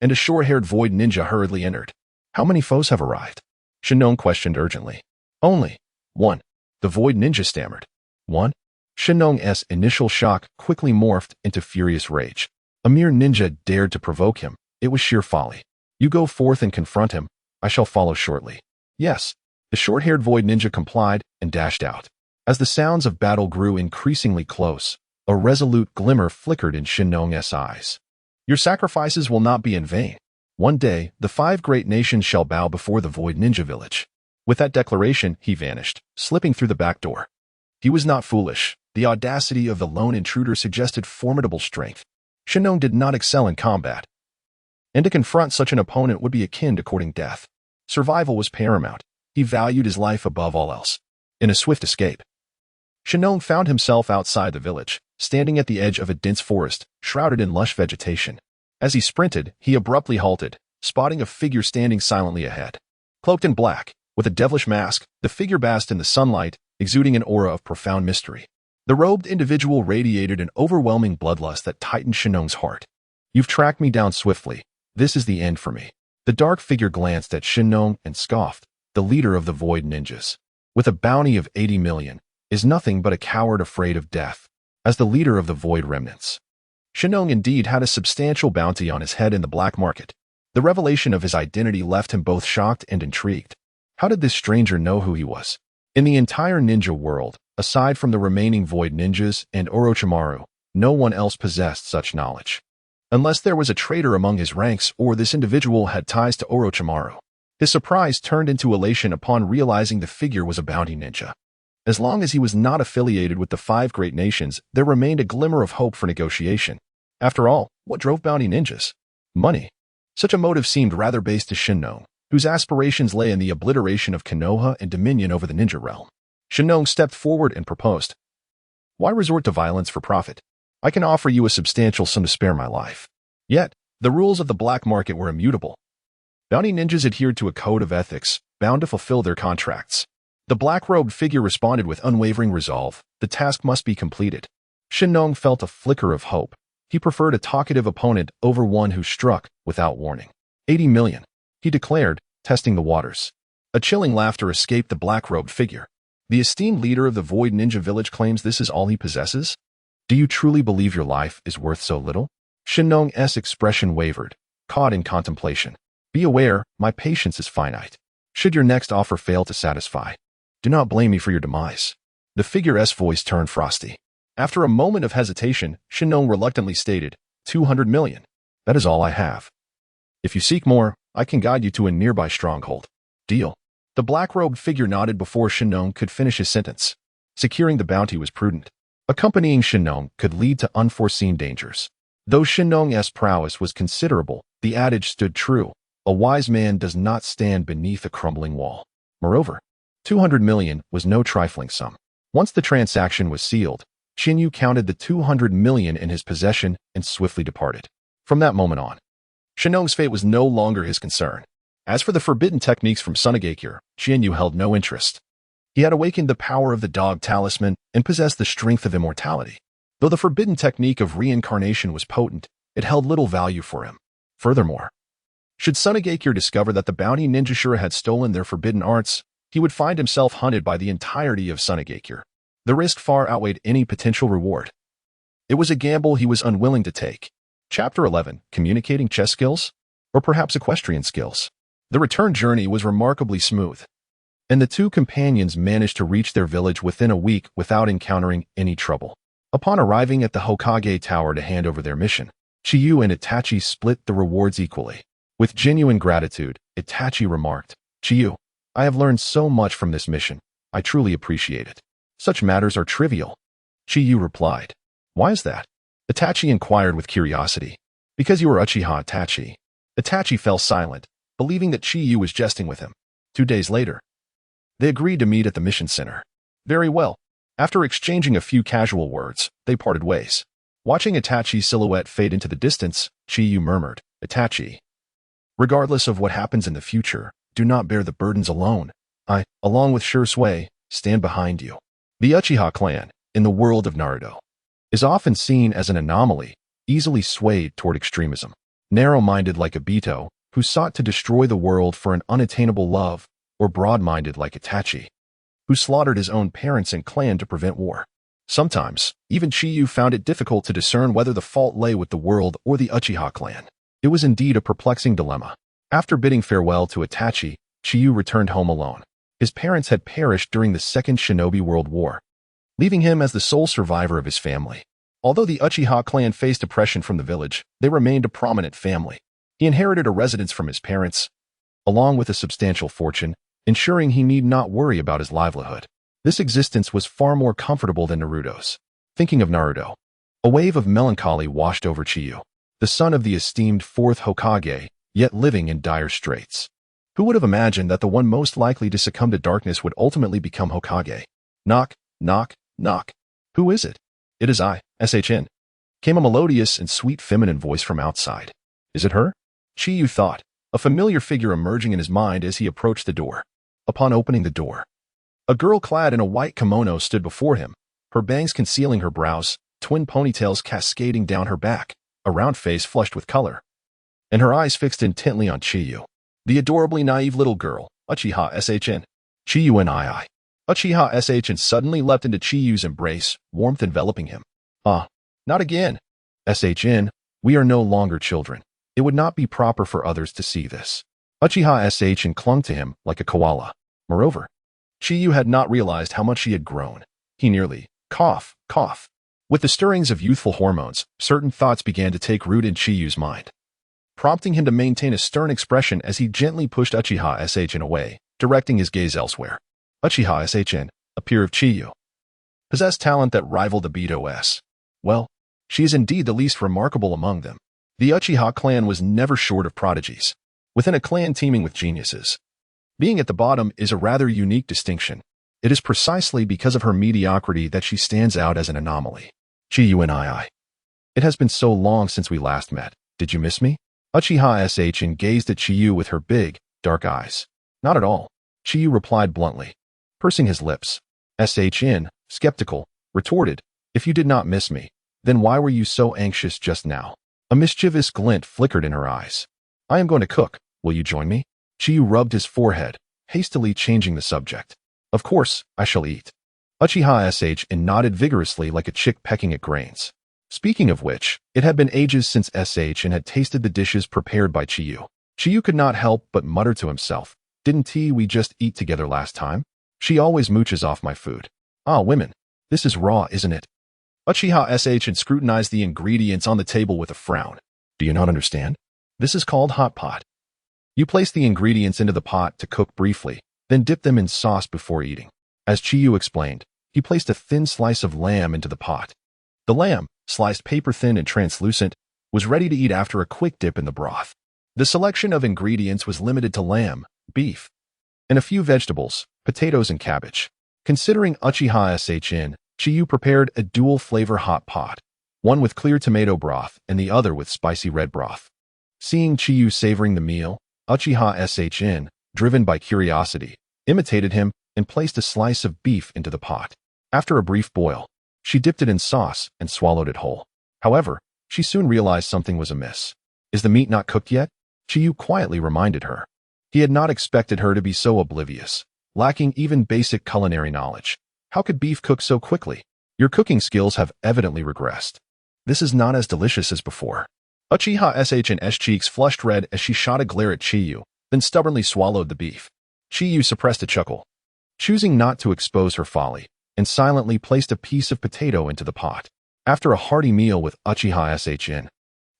and a short-haired Void Ninja hurriedly entered. "How many foes have arrived?" Shinong questioned urgently. "Only one," the Void Ninja stammered. "One?" Shinong's initial shock quickly morphed into furious rage. A mere ninja dared to provoke him. It was sheer folly. "You go forth and confront him. I shall follow shortly." "Yes." The short-haired Void Ninja complied and dashed out. As the sounds of battle grew increasingly close, a resolute glimmer flickered in Shinong's eyes. "Your sacrifices will not be in vain. One day, the five great nations shall bow before the Void Ninja village." With that declaration, he vanished, slipping through the back door. He was not foolish. The audacity of the lone intruder suggested formidable strength. Shinong did not excel in combat, and to confront such an opponent would be akin to courting death. Survival was paramount. He valued his life above all else. In a swift escape, Shinong found himself outside the village, standing at the edge of a dense forest, shrouded in lush vegetation. As he sprinted, he abruptly halted, spotting a figure standing silently ahead. Cloaked in black, with a devilish mask, the figure basked in the sunlight, exuding an aura of profound mystery. The robed individual radiated an overwhelming bloodlust that tightened Shinong's heart. "You've tracked me down swiftly. This is the end for me." The dark figure glanced at Shinong and scoffed. "The leader of the Void Ninjas, with a bounty of 80 million, is nothing but a coward afraid of death. As the leader of the Void Remnants, Shinong indeed had a substantial bounty on his head in the black market. The revelation of his identity left him both shocked and intrigued. How did this stranger know who he was? In the entire ninja world, aside from the remaining Void Ninjas and Orochimaru, no one else possessed such knowledge. Unless there was a traitor among his ranks or this individual had ties to Orochimaru. His surprise turned into elation upon realizing the figure was a bounty ninja. As long as he was not affiliated with the five great nations, there remained a glimmer of hope for negotiation. After all, what drove bounty ninjas? Money. Such a motive seemed rather base to Shinong, whose aspirations lay in the obliteration of Konoha and dominion over the ninja realm. Shinong stepped forward and proposed, "Why resort to violence for profit? I can offer you a substantial sum to spare my life." Yet, the rules of the black market were immutable. Bounty ninjas adhered to a code of ethics, bound to fulfill their contracts. The black-robed figure responded with unwavering resolve. The task must be completed. Shinong felt a flicker of hope. He preferred a talkative opponent over one who struck without warning. 80 million, he declared, testing the waters. A chilling laughter escaped the black-robed figure. The esteemed leader of the Void Ninja village claims this is all he possesses? Do you truly believe your life is worth so little? Shinong's expression wavered, caught in contemplation. Be aware, my patience is finite. Should your next offer fail to satisfy, do not blame me for your demise. The figure's voice turned frosty. After a moment of hesitation, Shinong reluctantly stated, 200 million. That is all I have. If you seek more, I can guide you to a nearby stronghold. Deal. The black-robed figure nodded before Shinong could finish his sentence. Securing the bounty was prudent. Accompanying Shinong could lead to unforeseen dangers. Though Shinong's prowess was considerable, the adage stood true. A wise man does not stand beneath a crumbling wall. Moreover, 200 million was no trifling sum. Once the transaction was sealed, Xinyu counted the 200 million in his possession and swiftly departed. From that moment on, Shenong's fate was no longer his concern. As for the forbidden techniques from Sunagakure, Xinyu held no interest. He had awakened the power of the dog talisman and possessed the strength of immortality. Though the forbidden technique of reincarnation was potent, it held little value for him. Furthermore, should Sunagakure discover that the bounty ninjashura had stolen their forbidden arts, he would find himself hunted by the entirety of Sunagakure. The risk far outweighed any potential reward. It was a gamble he was unwilling to take. Chapter 11, Communicating Chess Skills? Or perhaps Equestrian Skills? The return journey was remarkably smooth, and the two companions managed to reach their village within a week without encountering any trouble. Upon arriving at the Hokage Tower to hand over their mission, Chiyu and Itachi split the rewards equally. With genuine gratitude, Itachi remarked, "Chiyu, I have learned so much from this mission. I truly appreciate it. Such matters are trivial." Chiyu replied, "Why is that?" Itachi inquired with curiosity. "Because you are Uchiha Itachi." Itachi fell silent, believing that Chiyu was jesting with him. 2 days later, they agreed to meet at the mission center. Very well. After exchanging a few casual words, they parted ways. Watching Itachi's silhouette fade into the distance, Chiyu murmured, "Itachi, regardless of what happens in the future, do not bear the burdens alone. I, along with Shursui, stand behind you." The Uchiha clan, in the world of Naruto, is often seen as an anomaly, easily swayed toward extremism. Narrow-minded like Obito, who sought to destroy the world for an unattainable love, or broad-minded like Itachi, who slaughtered his own parents and clan to prevent war. Sometimes, even Chiyu found it difficult to discern whether the fault lay with the world or the Uchiha clan. It was indeed a perplexing dilemma. After bidding farewell to Itachi, Chiyu returned home alone. His parents had perished during the Second Shinobi World War, leaving him as the sole survivor of his family. Although the Uchiha clan faced oppression from the village, they remained a prominent family. He inherited a residence from his parents, along with a substantial fortune, ensuring he need not worry about his livelihood. This existence was far more comfortable than Naruto's. Thinking of Naruto, a wave of melancholy washed over Chiyu, the son of the esteemed fourth Hokage, yet living in dire straits. Who would have imagined that the one most likely to succumb to darkness would ultimately become Hokage? Knock, knock, knock. Who is it? It is I, SHN. Came a melodious and sweet feminine voice from outside. Is it her? Chiyu thought, a familiar figure emerging in his mind as he approached the door. Upon opening the door, a girl clad in a white kimono stood before him, her bangs concealing her brows, twin ponytails cascading down her back, a round face flushed with color, and her eyes fixed intently on Chiyu. The adorably naive little girl, Uchiha SHN. Chiyu and I. Uchiha SHN suddenly leapt into Chiyu's embrace, warmth enveloping him. Ah, not again. SHN, we are no longer children. It would not be proper for others to see this. Uchiha SHN clung to him like a koala. Moreover, Chiyu had not realized how much she had grown. He nearly cough. With the stirrings of youthful hormones, certain thoughts began to take root in Chiyu's mind, prompting him to maintain a stern expression as he gently pushed Uchiha SHN away, directing his gaze elsewhere. Uchiha SHN, a peer of Chiyu, possessed talent that rivaled Obito's. Well, she is indeed the least remarkable among them. The Uchiha clan was never short of prodigies, within a clan teeming with geniuses. Being at the bottom is a rather unique distinction. It is precisely because of her mediocrity that she stands out as an anomaly. Chiyu and I. It has been so long since we last met. Did you miss me? Uchiha SHN gazed at Chiyu with her big, dark eyes. Not at all, Chiyu replied bluntly, pursing his lips. SHN, skeptical, retorted, if you did not miss me, then why were you so anxious just now? A mischievous glint flickered in her eyes. I am going to cook. Will you join me? Chiyu rubbed his forehead, hastily changing the subject. Of course, I shall eat. Uchiha SHN nodded vigorously like a chick pecking at grains. Speaking of which, it had been ages since SHN had tasted the dishes prepared by Chiyu. Chiyu could not help but mutter to himself, didn't we just eat together last time? She always mooches off my food. Ah, women, this is raw, isn't it? Uchiha SHN scrutinized the ingredients on the table with a frown. Do you not understand? This is called hot pot. You place the ingredients into the pot to cook briefly, then dip them in sauce before eating. As Chiyu explained, he placed a thin slice of lamb into the pot. The lamb, sliced paper-thin and translucent, was ready to eat after a quick dip in the broth. The selection of ingredients was limited to lamb, beef, and a few vegetables, potatoes and cabbage. Considering Uchiha Shn, Chiyu prepared a dual-flavor hot pot, one with clear tomato broth and the other with spicy red broth. Seeing Chiyu savoring the meal, Uchiha Shn, driven by curiosity, imitated him and placed a slice of beef into the pot. After a brief boil, she dipped it in sauce and swallowed it whole. However, she soon realized something was amiss. Is the meat not cooked yet? Chiyu quietly reminded her. He had not expected her to be so oblivious, lacking even basic culinary knowledge. How could beef cook so quickly? Your cooking skills have evidently regressed. This is not as delicious as before. Uchiha Shn's cheeks flushed red as she shot a glare at Chiyu, then stubbornly swallowed the beef. Chiyu suppressed a chuckle, choosing not to expose her folly, and silently placed a piece of potato into the pot. After a hearty meal with Uchiha Shn,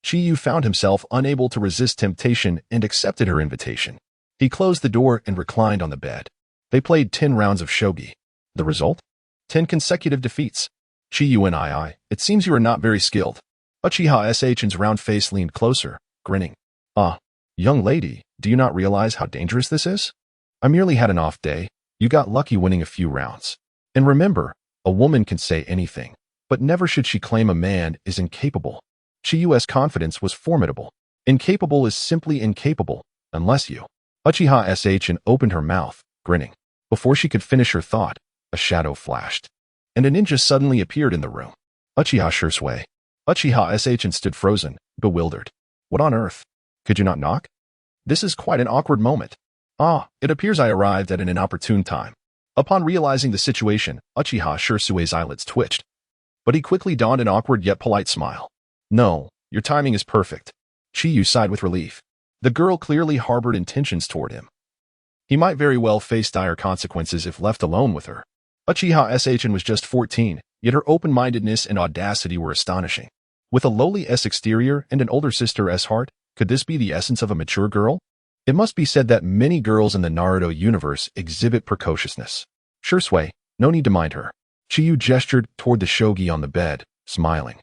Chiyu found himself unable to resist temptation and accepted her invitation. He closed the door and reclined on the bed. They played 10 rounds of shogi. The result? 10 consecutive defeats. Chiyu and it seems you are not very skilled. Uchiha Shn's round face leaned closer, grinning. Young lady, do you not realize how dangerous this is? I merely had an off day. You got lucky winning a few rounds. And remember, a woman can say anything, but never should she claim a man is incapable. Chiyu's confidence was formidable. Incapable is simply incapable, unless you. Uchiha Shn opened her mouth, grinning. Before she could finish her thought, a shadow flashed, and a ninja suddenly appeared in the room. Uchiha Shursui. Uchiha Shn stood frozen, bewildered. What on earth? Could you not knock? This is quite an awkward moment. It appears I arrived at an inopportune time. Upon realizing the situation, Uchiha Shursui's eyelids twitched. But he quickly donned an awkward yet polite smile. No, your timing is perfect. Chiyu sighed with relief. The girl clearly harbored intentions toward him. He might very well face dire consequences if left alone with her. Uchiha Shn was just 14, yet her open-mindedness and audacity were astonishing. With a lowly exterior and an older sister's heart, could this be the essence of a mature girl? It must be said that many girls in the Naruto universe exhibit precociousness. Shursui, no need to mind her. Chiyu gestured toward the shogi on the bed, smiling.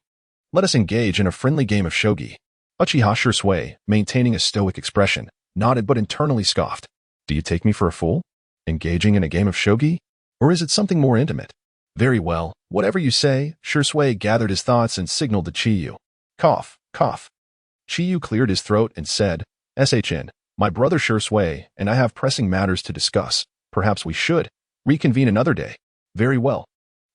Let us engage in a friendly game of shogi. Uchiha Shursui, maintaining a stoic expression, nodded but internally scoffed. Do you take me for a fool? Engaging in a game of shogi? Or is it something more intimate? Very well, whatever you say. Shursui gathered his thoughts and signaled to Chiyu. Cough, cough. Chiyu cleared his throat and said, Shn, my brother Shursui and I have pressing matters to discuss. Perhaps we should reconvene another day. Very well.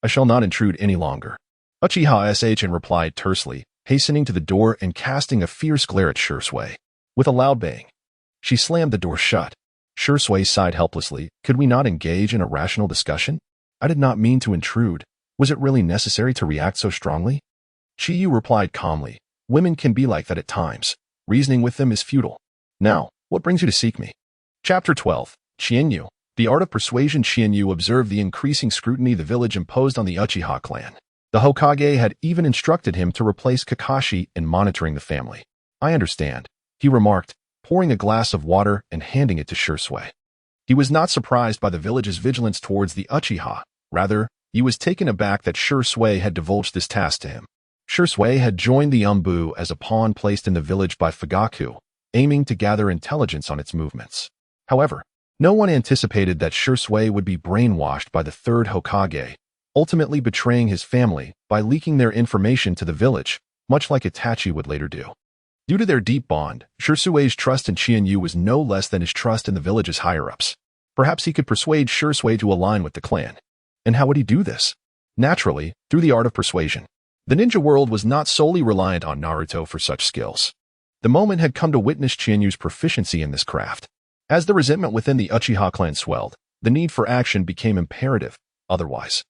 I shall not intrude any longer. Uchiha Shn replied tersely, hastening to the door and casting a fierce glare at Shursui. With a loud bang, she slammed the door shut. Shursui sighed helplessly. Could we not engage in a rational discussion? I did not mean to intrude. Was it really necessary to react so strongly? Chiyu replied calmly. Women can be like that at times. Reasoning with them is futile. Now, what brings you to seek me? Chapter 12. Qianyu. The art of persuasion. Qianyu observed the increasing scrutiny the village imposed on the Uchiha clan. The Hokage had even instructed him to replace Kakashi in monitoring the family. I understand, he remarked, pouring a glass of water and handing it to Shursui. He was not surprised by the village's vigilance towards the Uchiha. Rather, he was taken aback that Shursui had divulged this task to him. Shursui had joined the Umbu as a pawn placed in the village by Fugaku, aiming to gather intelligence on its movements. However, no one anticipated that Shursui would be brainwashed by the third Hokage, ultimately betraying his family by leaking their information to the village, much like Itachi would later do. Due to their deep bond, Shursui's trust in Qianyu was no less than his trust in the village's higher-ups. Perhaps he could persuade Shursui to align with the clan. And how would he do this? Naturally, through the art of persuasion. The ninja world was not solely reliant on Naruto for such skills. The moment had come to witness Qianyu's proficiency in this craft. As the resentment within the Uchiha clan swelled, the need for action became imperative. Otherwise,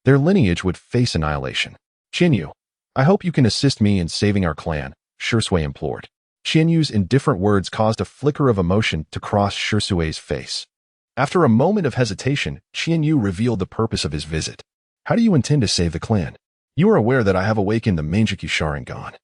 their lineage would face annihilation. Qianyu, I hope you can assist me in saving our clan, Shursui implored. Qianyu's indifferent words caused a flicker of emotion to cross Shursui's face. After a moment of hesitation, Qianyu revealed the purpose of his visit. How do you intend to save the clan? You are aware that I have awakened the Mangekyou Sharingan.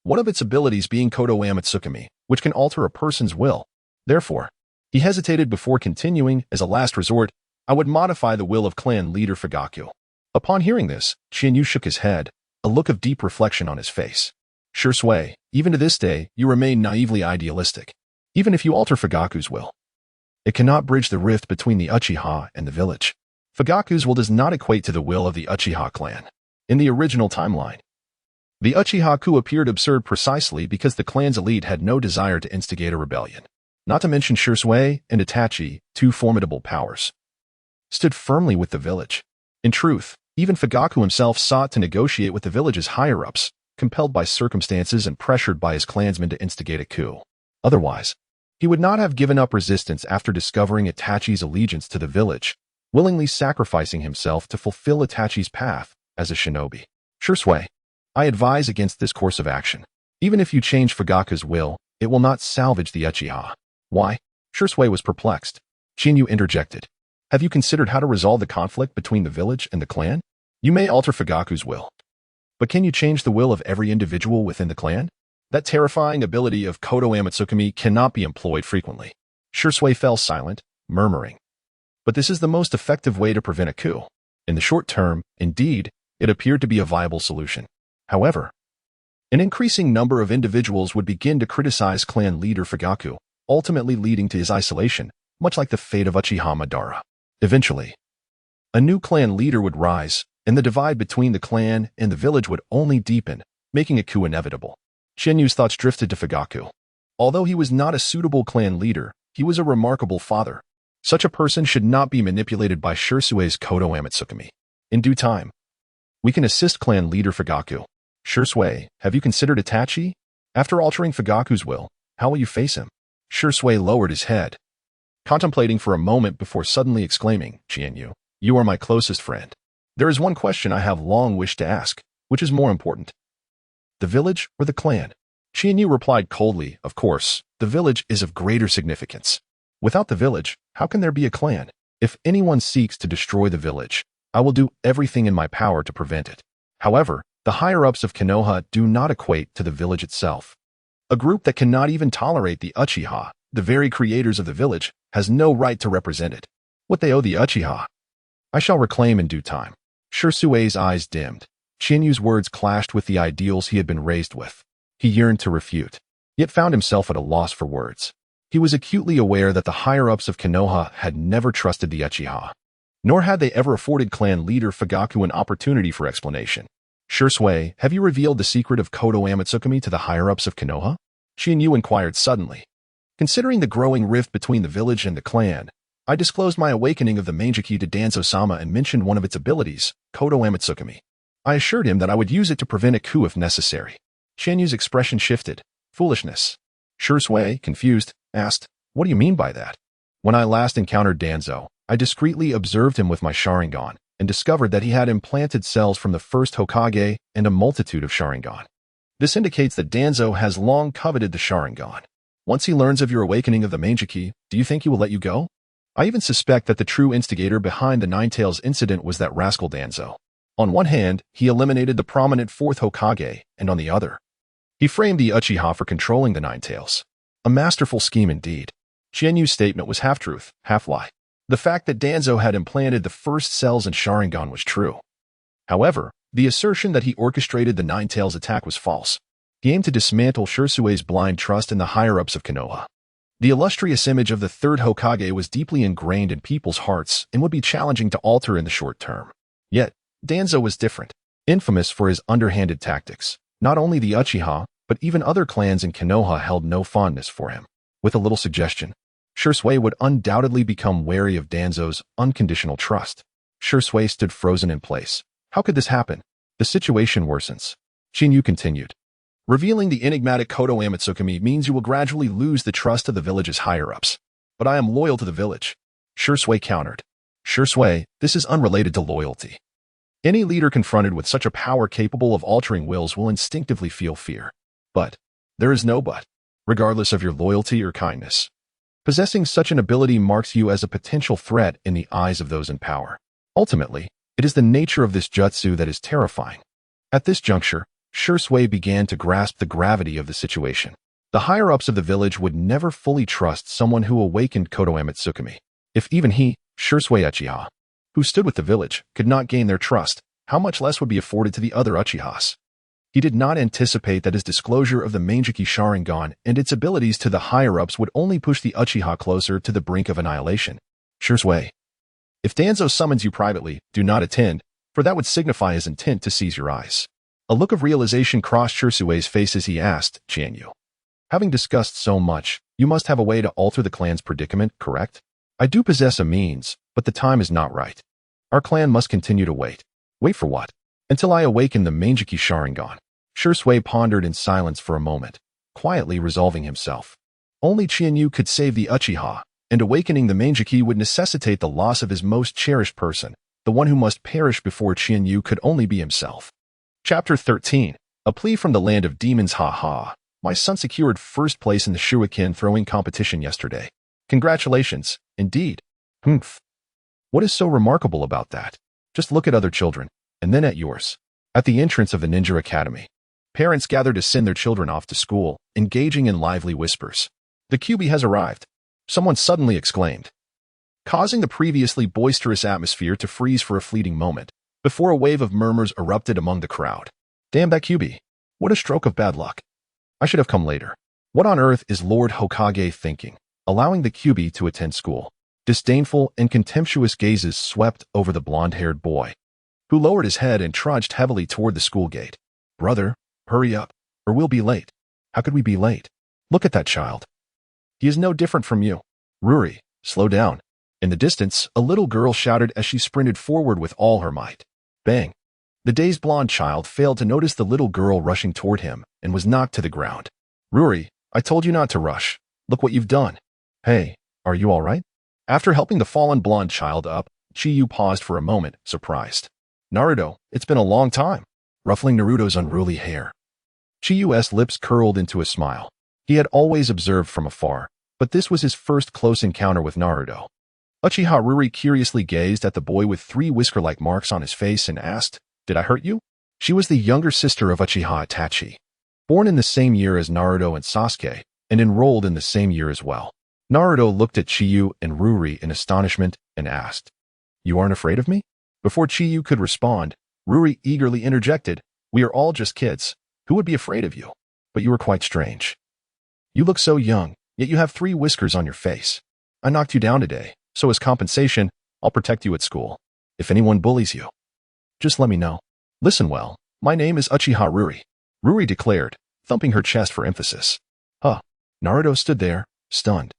One of its abilities being Kodo Amatsukami, which can alter a person's will. Therefore, he hesitated before continuing. As a last resort, I would modify the will of clan leader Fugaku. Upon hearing this, Qianyu shook his head, a look of deep reflection on his face. Shui, even to this day, you remain naively idealistic. Even if you alter Fugaku's will, it cannot bridge the rift between the Uchiha and the village. Fugaku's will does not equate to the will of the Uchiha clan. In the original timeline, the Uchiha coup appeared absurd precisely because the clan's elite had no desire to instigate a rebellion. Not to mention Shui and Itachi, two formidable powers, stood firmly with the village. In truth, even Fugaku himself sought to negotiate with the village's higher-ups, compelled by circumstances and pressured by his clansmen to instigate a coup. Otherwise, he would not have given up resistance after discovering Itachi's allegiance to the village, willingly sacrificing himself to fulfill Itachi's path as a shinobi. Shui, I advise against this course of action. Even if you change Fugaku's will, it will not salvage the Uchiha. Why? Shui was perplexed. Shinyu interjected. Have you considered how to resolve the conflict between the village and the clan? You may alter Fugaku's will, but can you change the will of every individual within the clan? That terrifying ability of Kodo Amatsukami cannot be employed frequently. Shui fell silent, murmuring. But this is the most effective way to prevent a coup. In the short term, indeed, it appeared to be a viable solution. However, an increasing number of individuals would begin to criticize clan leader Fugaku, ultimately leading to his isolation, much like the fate of Uchiha Madara. Eventually, a new clan leader would rise, and the divide between the clan and the village would only deepen, making a coup inevitable. Shinyu's thoughts drifted to Fugaku. Although he was not a suitable clan leader, he was a remarkable father. Such a person should not be manipulated by Shusui's Kodo Amatsukami. In due time, we can assist clan leader Fugaku. Shui, have you considered Itachi? After altering Fugaku's will, how will you face him? Shui lowered his head, contemplating for a moment before suddenly exclaiming, Shinyu, you are my closest friend. There is one question I have long wished to ask. Which is more important? The village or the clan? Shinyu replied coldly, of course, the village is of greater significance. Without the village, how can there be a clan? If anyone seeks to destroy the village, I will do everything in my power to prevent it. However, the higher-ups of Konoha do not equate to the village itself. A group that cannot even tolerate the Uchiha, the very creators of the village, has no right to represent it. What they owe the Uchiha, I shall reclaim in due time. Shusui's eyes dimmed. Shinyu's words clashed with the ideals he had been raised with. He yearned to refute, yet found himself at a loss for words. He was acutely aware that the higher-ups of Konoha had never trusted the Uchiha, nor had they ever afforded clan leader Fugaku an opportunity for explanation. Shui, have you revealed the secret of Kodo Amatsukami to the higher-ups of Konoha? Shinyu inquired suddenly. Considering the growing rift between the village and the clan, I disclosed my awakening of the Manjiki to Danzo-sama and mentioned one of its abilities, Kodo Amatsukami. I assured him that I would use it to prevent a coup if necessary. Shinyu's expression shifted. Foolishness. Shui, confused, asked, what do you mean by that? When I last encountered Danzo, I discreetly observed him with my Sharingan and discovered that he had implanted cells from the first Hokage and a multitude of Sharingan. This indicates that Danzo has long coveted the Sharingan. Once he learns of your awakening of the Manjiki, do you think he will let you go? I even suspect that the true instigator behind the Ninetales incident was that rascal Danzo. On one hand, he eliminated the prominent fourth Hokage, and on the other, he framed the Uchiha for controlling the Ninetales. A masterful scheme indeed. Shinyu's statement was half-truth, half-lie. The fact that Danzo had implanted the first cells in Sharingan was true. However, the assertion that he orchestrated the Ninetales attack was false. He aimed to dismantle Shusui's blind trust in the higher-ups of Konoha. The illustrious image of the third Hokage was deeply ingrained in people's hearts and would be challenging to alter in the short term. Yet, Danzo was different, infamous for his underhanded tactics. Not only the Uchiha, but even other clans in Konoha held no fondness for him. With a little suggestion, Shui would undoubtedly become wary of Danzo's unconditional trust. Shui stood frozen in place. How could this happen? The situation worsens. Shinyu continued. Revealing the enigmatic Kodo Amatsukami means you will gradually lose the trust of the village's higher-ups. But I am loyal to the village. Shui countered. Shui, this is unrelated to loyalty. Any leader confronted with such a power capable of altering wills will instinctively feel fear. But there is no but, regardless of your loyalty or kindness. Possessing such an ability marks you as a potential threat in the eyes of those in power. Ultimately, it is the nature of this jutsu that is terrifying. At this juncture, Shui began to grasp the gravity of the situation. The higher-ups of the village would never fully trust someone who awakened Kodo Amatsukami. If even he, Shui Uchiha, who stood with the village, could not gain their trust, how much less would be afforded to the other Uchihas? He did not anticipate that his disclosure of the Mangeki Sharingan and its abilities to the higher-ups would only push the Uchiha closer to the brink of annihilation. Shursui, if Danzo summons you privately, do not attend, for that would signify his intent to seize your eyes. A look of realization crossed Shursui's face as he asked, Qianyu, having discussed so much, you must have a way to alter the clan's predicament, correct? I do possess a means, but the time is not right. Our clan must continue to wait. Wait for what? Until I awaken the Mangeki Sharingan. Shursui pondered in silence for a moment, quietly resolving himself. Only Qianyu could save the Uchiha, and awakening the Mangeki would necessitate the loss of his most cherished person, the one who must perish before Qianyu could only be himself. Chapter 13. A plea from the land of demons. Ha. My son secured first place in the shuriken throwing competition yesterday. Congratulations, indeed. Humph. What is so remarkable about that? Just look at other children, and then at yours. At the entrance of the Ninja Academy, parents gather to send their children off to school, engaging in lively whispers. The QB has arrived, someone suddenly exclaimed, causing the previously boisterous atmosphere to freeze for a fleeting moment, before a wave of murmurs erupted among the crowd. Damn that QB. What a stroke of bad luck. I should have come later. What on earth is Lord Hokage thinking, allowing the QB to attend school? Disdainful and contemptuous gazes swept over the blonde-haired boy, who lowered his head and trudged heavily toward the school gate. Brother, hurry up, or we'll be late. How could we be late? Look at that child. He is no different from you. Ruri, slow down. In the distance, a little girl shouted as she sprinted forward with all her might. Bang. The dazed blonde child failed to notice the little girl rushing toward him and was knocked to the ground. Ruri, I told you not to rush. Look what you've done. Hey, are you all right? After helping the fallen blonde child up, Chiyu paused for a moment, surprised. Naruto, it's been a long time. Ruffling Naruto's unruly hair. Chiyu's lips curled into a smile. He had always observed from afar, but this was his first close encounter with Naruto. Uchiha Ruri curiously gazed at the boy with 3 whisker-like marks on his face and asked, Did I hurt you? She was the younger sister of Uchiha Itachi, born in the same year as Naruto and Sasuke, and enrolled in the same year as well. Naruto looked at Chiyu and Ruri in astonishment and asked, You aren't afraid of me? Before Chiyu could respond, Ruri eagerly interjected, We are all just kids. Who would be afraid of you? But you are quite strange. You look so young, yet you have 3 whiskers on your face. I knocked you down today, so as compensation, I'll protect you at school. If anyone bullies you, just let me know. Listen well, my name is Uchiha Ruri. Ruri declared, thumping her chest for emphasis. Naruto stood there, stunned,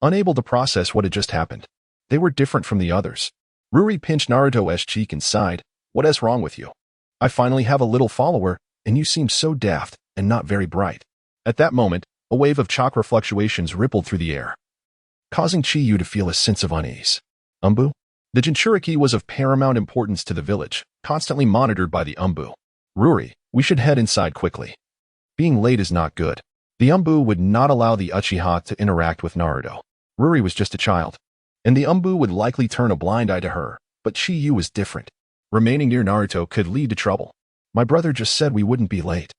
unable to process what had just happened. They were different from the others. Ruri pinched Naruto's cheek and sighed, What is wrong with you? I finally have a little follower, and you seem so daft and not very bright. At that moment, a wave of chakra fluctuations rippled through the air, causing Chiyu to feel a sense of unease. Umbu? The Jinchuriki was of paramount importance to the village, constantly monitored by the Umbu. Ruri, we should head inside quickly. Being late is not good. The Umbu would not allow the Uchiha to interact with Naruto. Ruri was just a child, and the Umbu would likely turn a blind eye to her, but Chiyu was different. Remaining near Naruto could lead to trouble. My brother just said we wouldn't be late.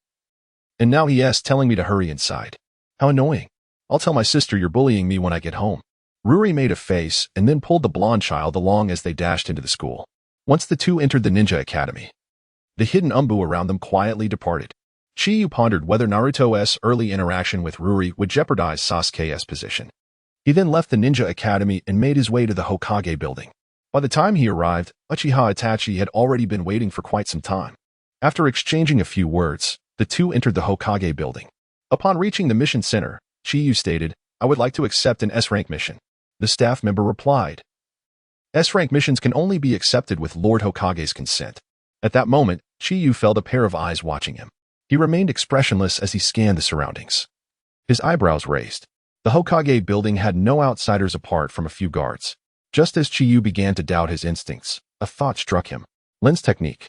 And now he is telling me to hurry inside. How annoying. I'll tell my sister you're bullying me when I get home. Ruri made a face and then pulled the blonde child along as they dashed into the school. Once the two entered the Ninja Academy, the hidden Umbu around them quietly departed. Chiyu pondered whether Naruto's early interaction with Ruri would jeopardize Sasuke's position. He then left the Ninja Academy and made his way to the Hokage building. By the time he arrived, Uchiha Itachi had already been waiting for quite some time. After exchanging a few words, the two entered the Hokage building. Upon reaching the mission center, Chiyu stated, I would like to accept an S-rank mission. The staff member replied, S-rank missions can only be accepted with Lord Hokage's consent. At that moment, Chiyu felt a pair of eyes watching him. He remained expressionless as he scanned the surroundings. His eyebrows raised. The Hokage building had no outsiders apart from a few guards. Just as Chiyu began to doubt his instincts, a thought struck him. Lens technique.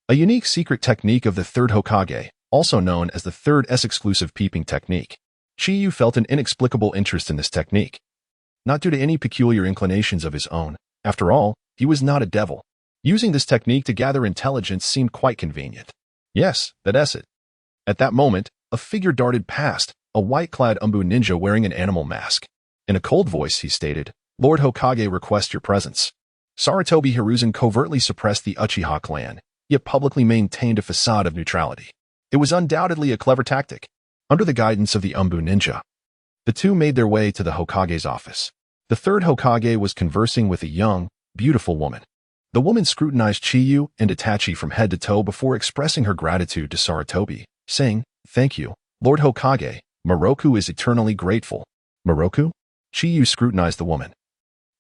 A unique secret technique of the third Hokage, also known as the third S-exclusive peeping technique. Chiyu felt an inexplicable interest in this technique. Not due to any peculiar inclinations of his own. After all, he was not a devil. Using this technique to gather intelligence seemed quite convenient. Yes, that's it. At that moment, a figure darted past, a white-clad Umbu ninja wearing an animal mask. In a cold voice, he stated, Lord Hokage requests your presence. Sarutobi Hiruzen covertly suppressed the Uchiha clan, yet publicly maintained a facade of neutrality. It was undoubtedly a clever tactic. Under the guidance of the Umbu ninja, the two made their way to the Hokage's office. The third Hokage was conversing with a young, beautiful woman. The woman scrutinized Chiyu and Itachi from head to toe before expressing her gratitude to Sarutobi, saying, "Thank you, Lord Hokage. Moroku is eternally grateful." Moroku? Chiyu scrutinized the woman,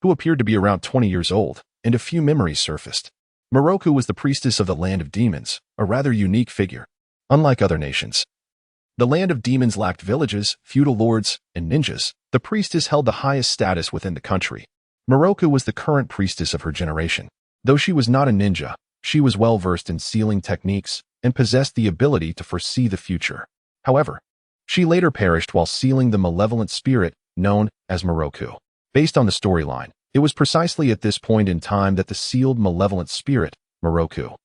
who appeared to be around 20 years old, and a few memories surfaced. Moroku was the priestess of the Land of Demons, a rather unique figure. Unlike other nations, the Land of Demons lacked villages, feudal lords, and ninjas. The priestess held the highest status within the country. Moroku was the current priestess of her generation. Though she was not a ninja, she was well versed in sealing techniques and possessed the ability to foresee the future. However, she later perished while sealing the malevolent spirit known as Moroku. Based on the storyline, it was precisely at this point in time that the sealed malevolent spirit, Moroku,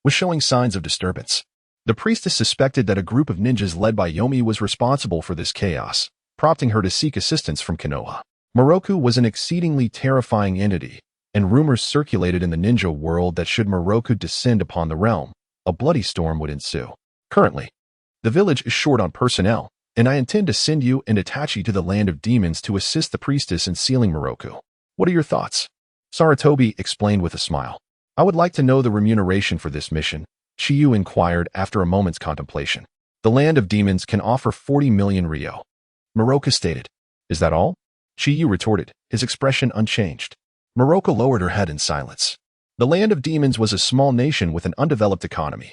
was showing signs of disturbance. The priestess suspected that a group of ninjas led by Yomi was responsible for this chaos, prompting her to seek assistance from Konoha. Moroku was an exceedingly terrifying entity, and rumors circulated in the ninja world that should Moroku descend upon the realm, a bloody storm would ensue. Currently, the village is short on personnel, and I intend to send you and Itachi to the Land of Demons to assist the priestess in sealing Moroku. What are your thoughts? Sarutobi explained with a smile. I would like to know the remuneration for this mission, Chiyu inquired after a moment's contemplation. The Land of Demons can offer 40 million ryo. Moroku stated. Is that all? Chiyu retorted, his expression unchanged. Moroku lowered her head in silence. The Land of Demons was a small nation with an undeveloped economy.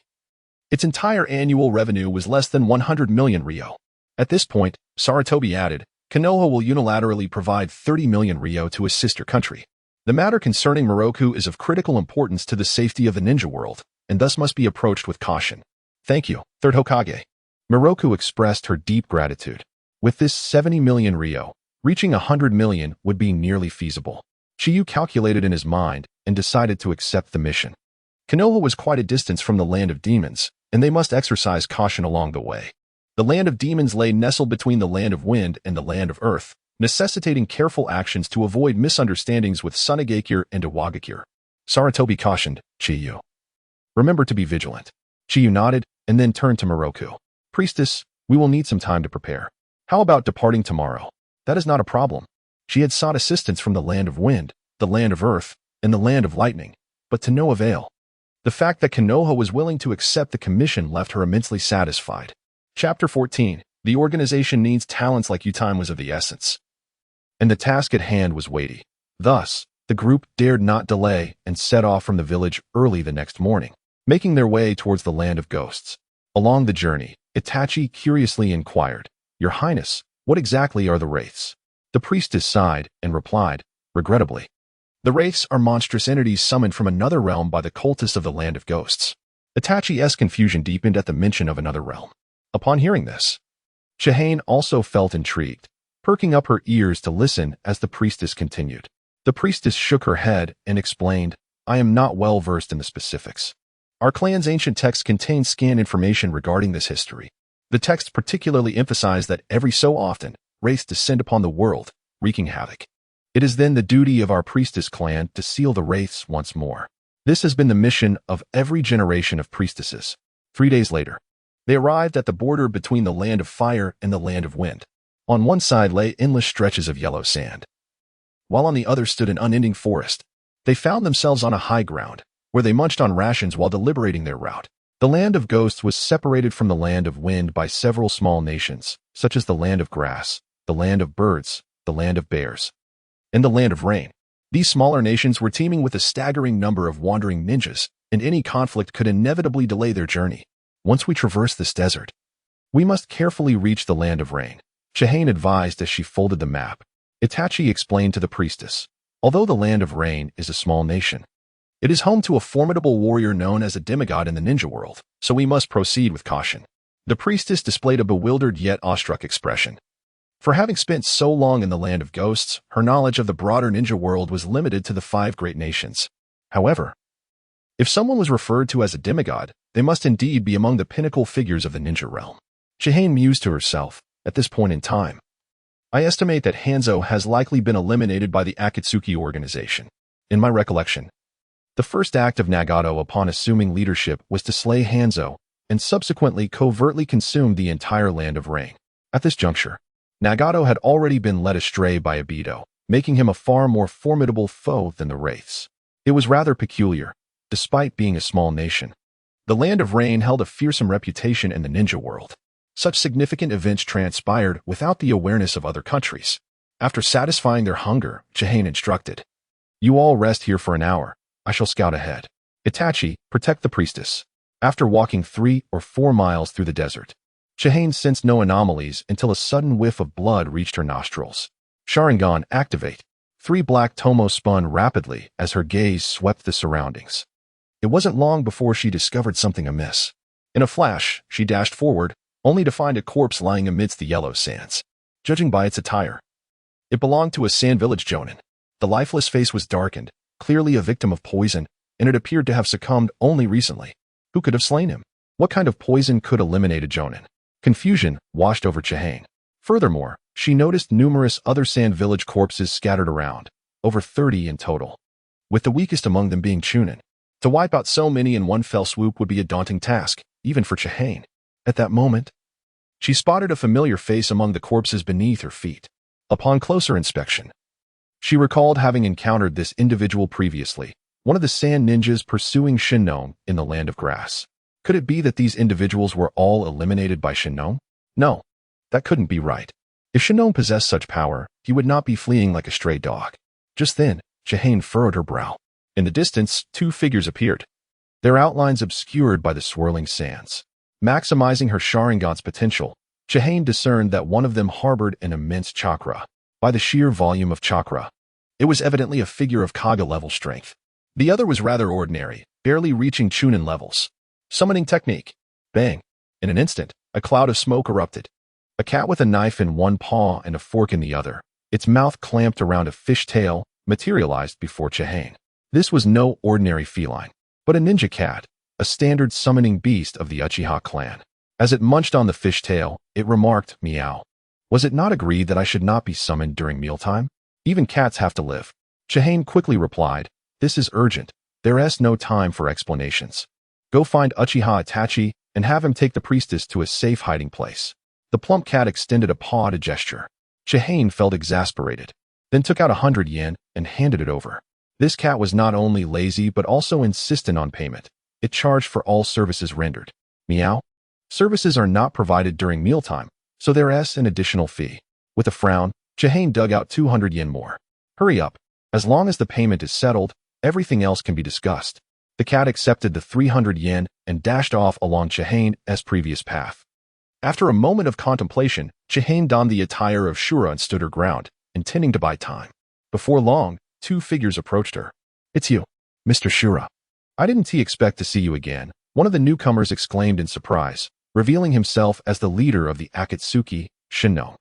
Its entire annual revenue was less than 100 million ryo. At this point, Sarutobi added, Konoha will unilaterally provide 30 million ryo to his sister country. The matter concerning Moroku is of critical importance to the safety of the ninja world, and thus must be approached with caution. Thank you, Third Hokage. Moroku expressed her deep gratitude. With this 70 million ryo, reaching 100 million would be nearly feasible. Chiyu calculated in his mind and decided to accept the mission. Konoha was quite a distance from the Land of Demons, and they must exercise caution along the way. The Land of Demons lay nestled between the Land of Wind and the Land of Earth, necessitating careful actions to avoid misunderstandings with Sunagakure and Iwagakure. Sarutobi cautioned Chiyu. Remember to be vigilant. Chiyu nodded and then turned to Moroku. Priestess, we will need some time to prepare. How about departing tomorrow? That is not a problem. She had sought assistance from the Land of Wind, the Land of Earth, and the Land of Lightning, but to no avail. The fact that Konoha was willing to accept the commission left her immensely satisfied. Chapter 14. The organization needs talents like you. Time was of the essence, and the task at hand was weighty. Thus, the group dared not delay and set off from the village early the next morning, making their way towards the Land of Ghosts. Along the journey, Itachi curiously inquired, Your Highness, what exactly are the wraiths? The priestess sighed and replied, regrettably, the wraiths are monstrous entities summoned from another realm by the cultists of the Land of Ghosts. Itachi's confusion deepened at the mention of another realm. Upon hearing this, Chihane also felt intrigued, perking up her ears to listen as the priestess continued. The priestess shook her head and explained, I am not well versed in the specifics. Our clan's ancient texts contain scant information regarding this history. The texts particularly emphasize that every so often, wraiths descend upon the world, wreaking havoc. It is then the duty of our priestess clan to seal the wraiths once more. This has been the mission of every generation of priestesses. 3 days later, they arrived at the border between the Land of Fire and the Land of Wind. On one side lay endless stretches of yellow sand, while on the other stood an unending forest. They found themselves on a high ground, where they munched on rations while deliberating their route. The Land of Ghosts was separated from the Land of Wind by several small nations, such as the Land of Grass, the Land of Birds, the Land of Bears, and the Land of Rain. These smaller nations were teeming with a staggering number of wandering ninjas, and any conflict could inevitably delay their journey. Once we traverse this desert, we must carefully reach the Land of Rain, Chihane advised as she folded the map. Itachi explained to the priestess, although the Land of Rain is a small nation, it is home to a formidable warrior known as a demigod in the ninja world, so we must proceed with caution. The priestess displayed a bewildered yet awestruck expression. For having spent so long in the Land of Ghosts, her knowledge of the broader ninja world was limited to the 5 great nations. However, if someone was referred to as a demigod, they must indeed be among the pinnacle figures of the ninja realm. Chihane mused to herself, at this point in time, I estimate that Hanzo has likely been eliminated by the Akatsuki organization. In my recollection, the first act of Nagato upon assuming leadership was to slay Hanzo and subsequently covertly consumed the entire land of rain. At this juncture, Nagato had already been led astray by Obito, making him a far more formidable foe than the Wraiths. It was rather peculiar, despite being a small nation. The Land of Rain held a fearsome reputation in the ninja world. Such significant events transpired without the awareness of other countries. After satisfying their hunger, Chihane instructed, "You all rest here for an hour. I shall scout ahead. Itachi, protect the priestess." After walking 3 or 4 miles through the desert, Chihane sensed no anomalies until a sudden whiff of blood reached her nostrils. Sharingan, activate. 3 black tomos spun rapidly as her gaze swept the surroundings. It wasn't long before she discovered something amiss. In a flash, she dashed forward, only to find a corpse lying amidst the yellow sands. Judging by its attire, it belonged to a sand village jonin. The lifeless face was darkened, clearly a victim of poison, and it appeared to have succumbed only recently. Who could have slain him? What kind of poison could eliminate a jonin? Confusion washed over Chihane. Furthermore, she noticed numerous other sand village corpses scattered around, over 30 in total, with the weakest among them being Chunin. To wipe out so many in one fell swoop would be a daunting task, even for Chihane. At that moment, she spotted a familiar face among the corpses beneath her feet. Upon closer inspection, she recalled having encountered this individual previously, one of the sand ninjas pursuing Shinnon in the Land of Grass. Could it be that these individuals were all eliminated by Shinnon? No, that couldn't be right. If Shinnon possessed such power, he would not be fleeing like a stray dog. Just then, Chihane furrowed her brow. In the distance, 2 figures appeared, their outlines obscured by the swirling sands. Maximizing her Sharingan's potential, Chihane discerned that one of them harbored an immense chakra. By the sheer volume of chakra, it was evidently a figure of Kaga-level strength. The other was rather ordinary, barely reaching Chunin levels. Summoning technique. Bang. In an instant, a cloud of smoke erupted. A cat with a knife in one paw and a fork in the other, its mouth clamped around a fish tail, materialized before Chihane. This was no ordinary feline, but a ninja cat, a standard summoning beast of the Uchiha clan. As it munched on the fish tail, it remarked, "Meow. Was it not agreed that I should not be summoned during mealtime? Even cats have to live." Chihane quickly replied, "This is urgent. There is no time for explanations. Go find Uchiha Itachi and have him take the priestess to a safe hiding place." The plump cat extended a paw to gesture. Chihane felt exasperated, then took out 100 yen and handed it over. This cat was not only lazy but also insistent on payment. It charged for all services rendered. Meow. Services are not provided during mealtime, so there is an additional fee. With a frown, Chihane dug out 200 yen more. Hurry up. As long as the payment is settled, everything else can be discussed. The cat accepted the 300 yen and dashed off along Chihane's previous path. After a moment of contemplation, Chihane donned the attire of Shura and stood her ground, intending to buy time. Before long, 2 figures approached her. "It's you, Mr. Shura. I didn't expect to see you again," one of the newcomers exclaimed in surprise, revealing himself as the leader of the Akatsuki, Shinnon.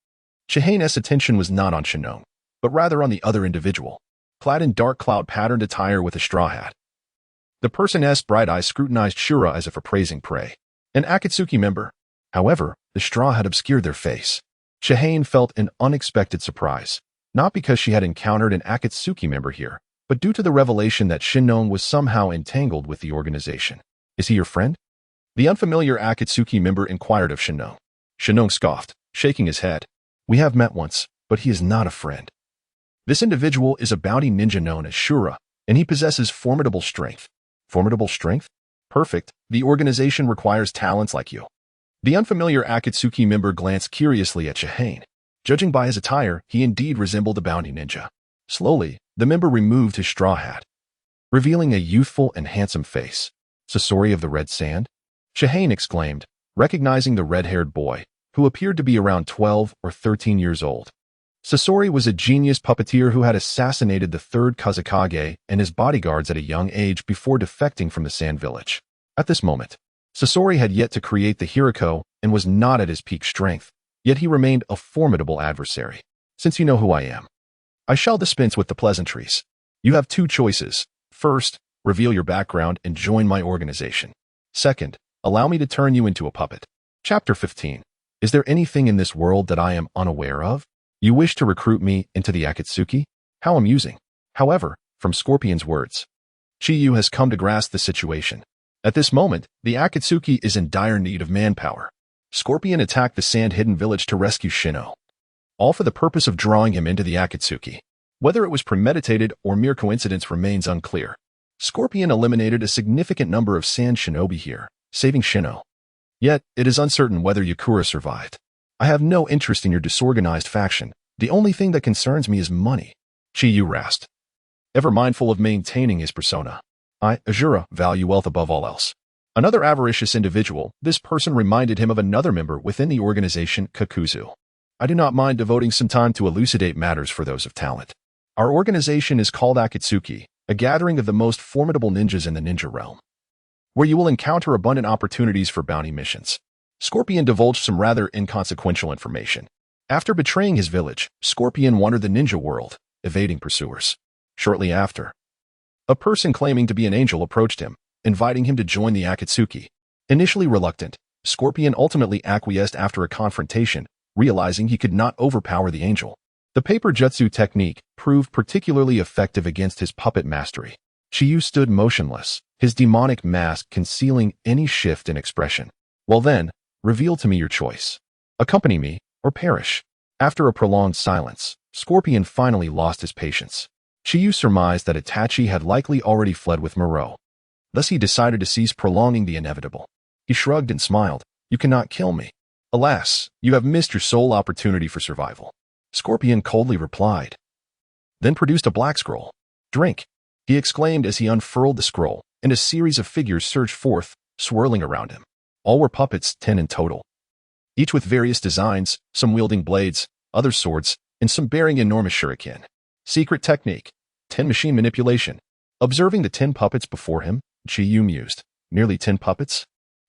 Chihane's attention was not on Shinnon, but rather on the other individual, clad in dark cloud-patterned attire with a straw hat. The person's bright eyes scrutinized Shura as if appraising prey. An Akatsuki member. However, the straw had obscured their face. Chihane felt an unexpected surprise, not because she had encountered an Akatsuki member here, but due to the revelation that Shinnon was somehow entangled with the organization. "Is he your friend?" The unfamiliar Akatsuki member inquired of Shinnon. Shinnon scoffed, shaking his head. "We have met once, but he is not a friend. This individual is a bounty ninja known as Shura, and he possesses formidable strength." "Formidable strength? Perfect. The organization requires talents like you." The unfamiliar Akatsuki member glanced curiously at Chihane. Judging by his attire, he indeed resembled a bounty ninja. Slowly, the member removed his straw hat, revealing a youthful and handsome face. "Sasori of the Red Sand?" Chihane exclaimed, recognizing the red-haired boy, who appeared to be around 12 or 13 years old. Sasori was a genius puppeteer who had assassinated the 3rd Kazekage and his bodyguards at a young age before defecting from the Sand Village. At this moment, Sasori had yet to create the Hiriko and was not at his peak strength, yet he remained a formidable adversary. "Since you know who I am, I shall dispense with the pleasantries. You have 2 choices. First, reveal your background and join my organization. Second, allow me to turn you into a puppet." Chapter 15. Is there anything in this world that I am unaware of? You wish to recruit me into the Akatsuki? How amusing. However, from Scorpion's words, Chiyu has come to grasp the situation. At this moment, the Akatsuki is in dire need of manpower. Scorpion attacked the sand-hidden village to rescue Shino, all for the purpose of drawing him into the Akatsuki. Whether it was premeditated or mere coincidence remains unclear. Scorpion eliminated a significant number of sand shinobi here, saving Shino. Yet, it is uncertain whether Yakura survived. I have no interest in your disorganized faction. The only thing that concerns me is money. Chiyu rasped, ever mindful of maintaining his persona. I, Azura, value wealth above all else. Another avaricious individual, this person reminded him of another member within the organization, Kakuzu. I do not mind devoting some time to elucidate matters for those of talent. Our organization is called Akatsuki, a gathering of the most formidable ninjas in the ninja realm, where you will encounter abundant opportunities for bounty missions. Scorpion divulged some rather inconsequential information. After betraying his village, Scorpion wandered the ninja world, evading pursuers. Shortly after, a person claiming to be an angel approached him, inviting him to join the Akatsuki. Initially reluctant, Scorpion ultimately acquiesced after a confrontation, realizing he could not overpower the angel. The paper jutsu technique proved particularly effective against his puppet mastery. Chiyu stood motionless, his demonic mask concealing any shift in expression. Well then, reveal to me your choice. Accompany me, or perish. After a prolonged silence, Scorpion finally lost his patience. Chiyu surmised that Itachi had likely already fled with Moreau. Thus he decided to cease prolonging the inevitable. He shrugged and smiled. You cannot kill me. Alas, you have missed your sole opportunity for survival. Scorpion coldly replied, then produced a black scroll. Drink, he exclaimed as he unfurled the scroll, and a series of figures surged forth, swirling around him. All were puppets, 10 in total, each with various designs, some wielding blades, others swords, and some bearing enormous shuriken. Secret technique, 10 machine manipulation. Observing the 10 puppets before him, Chiyu mused. Nearly 10 puppets?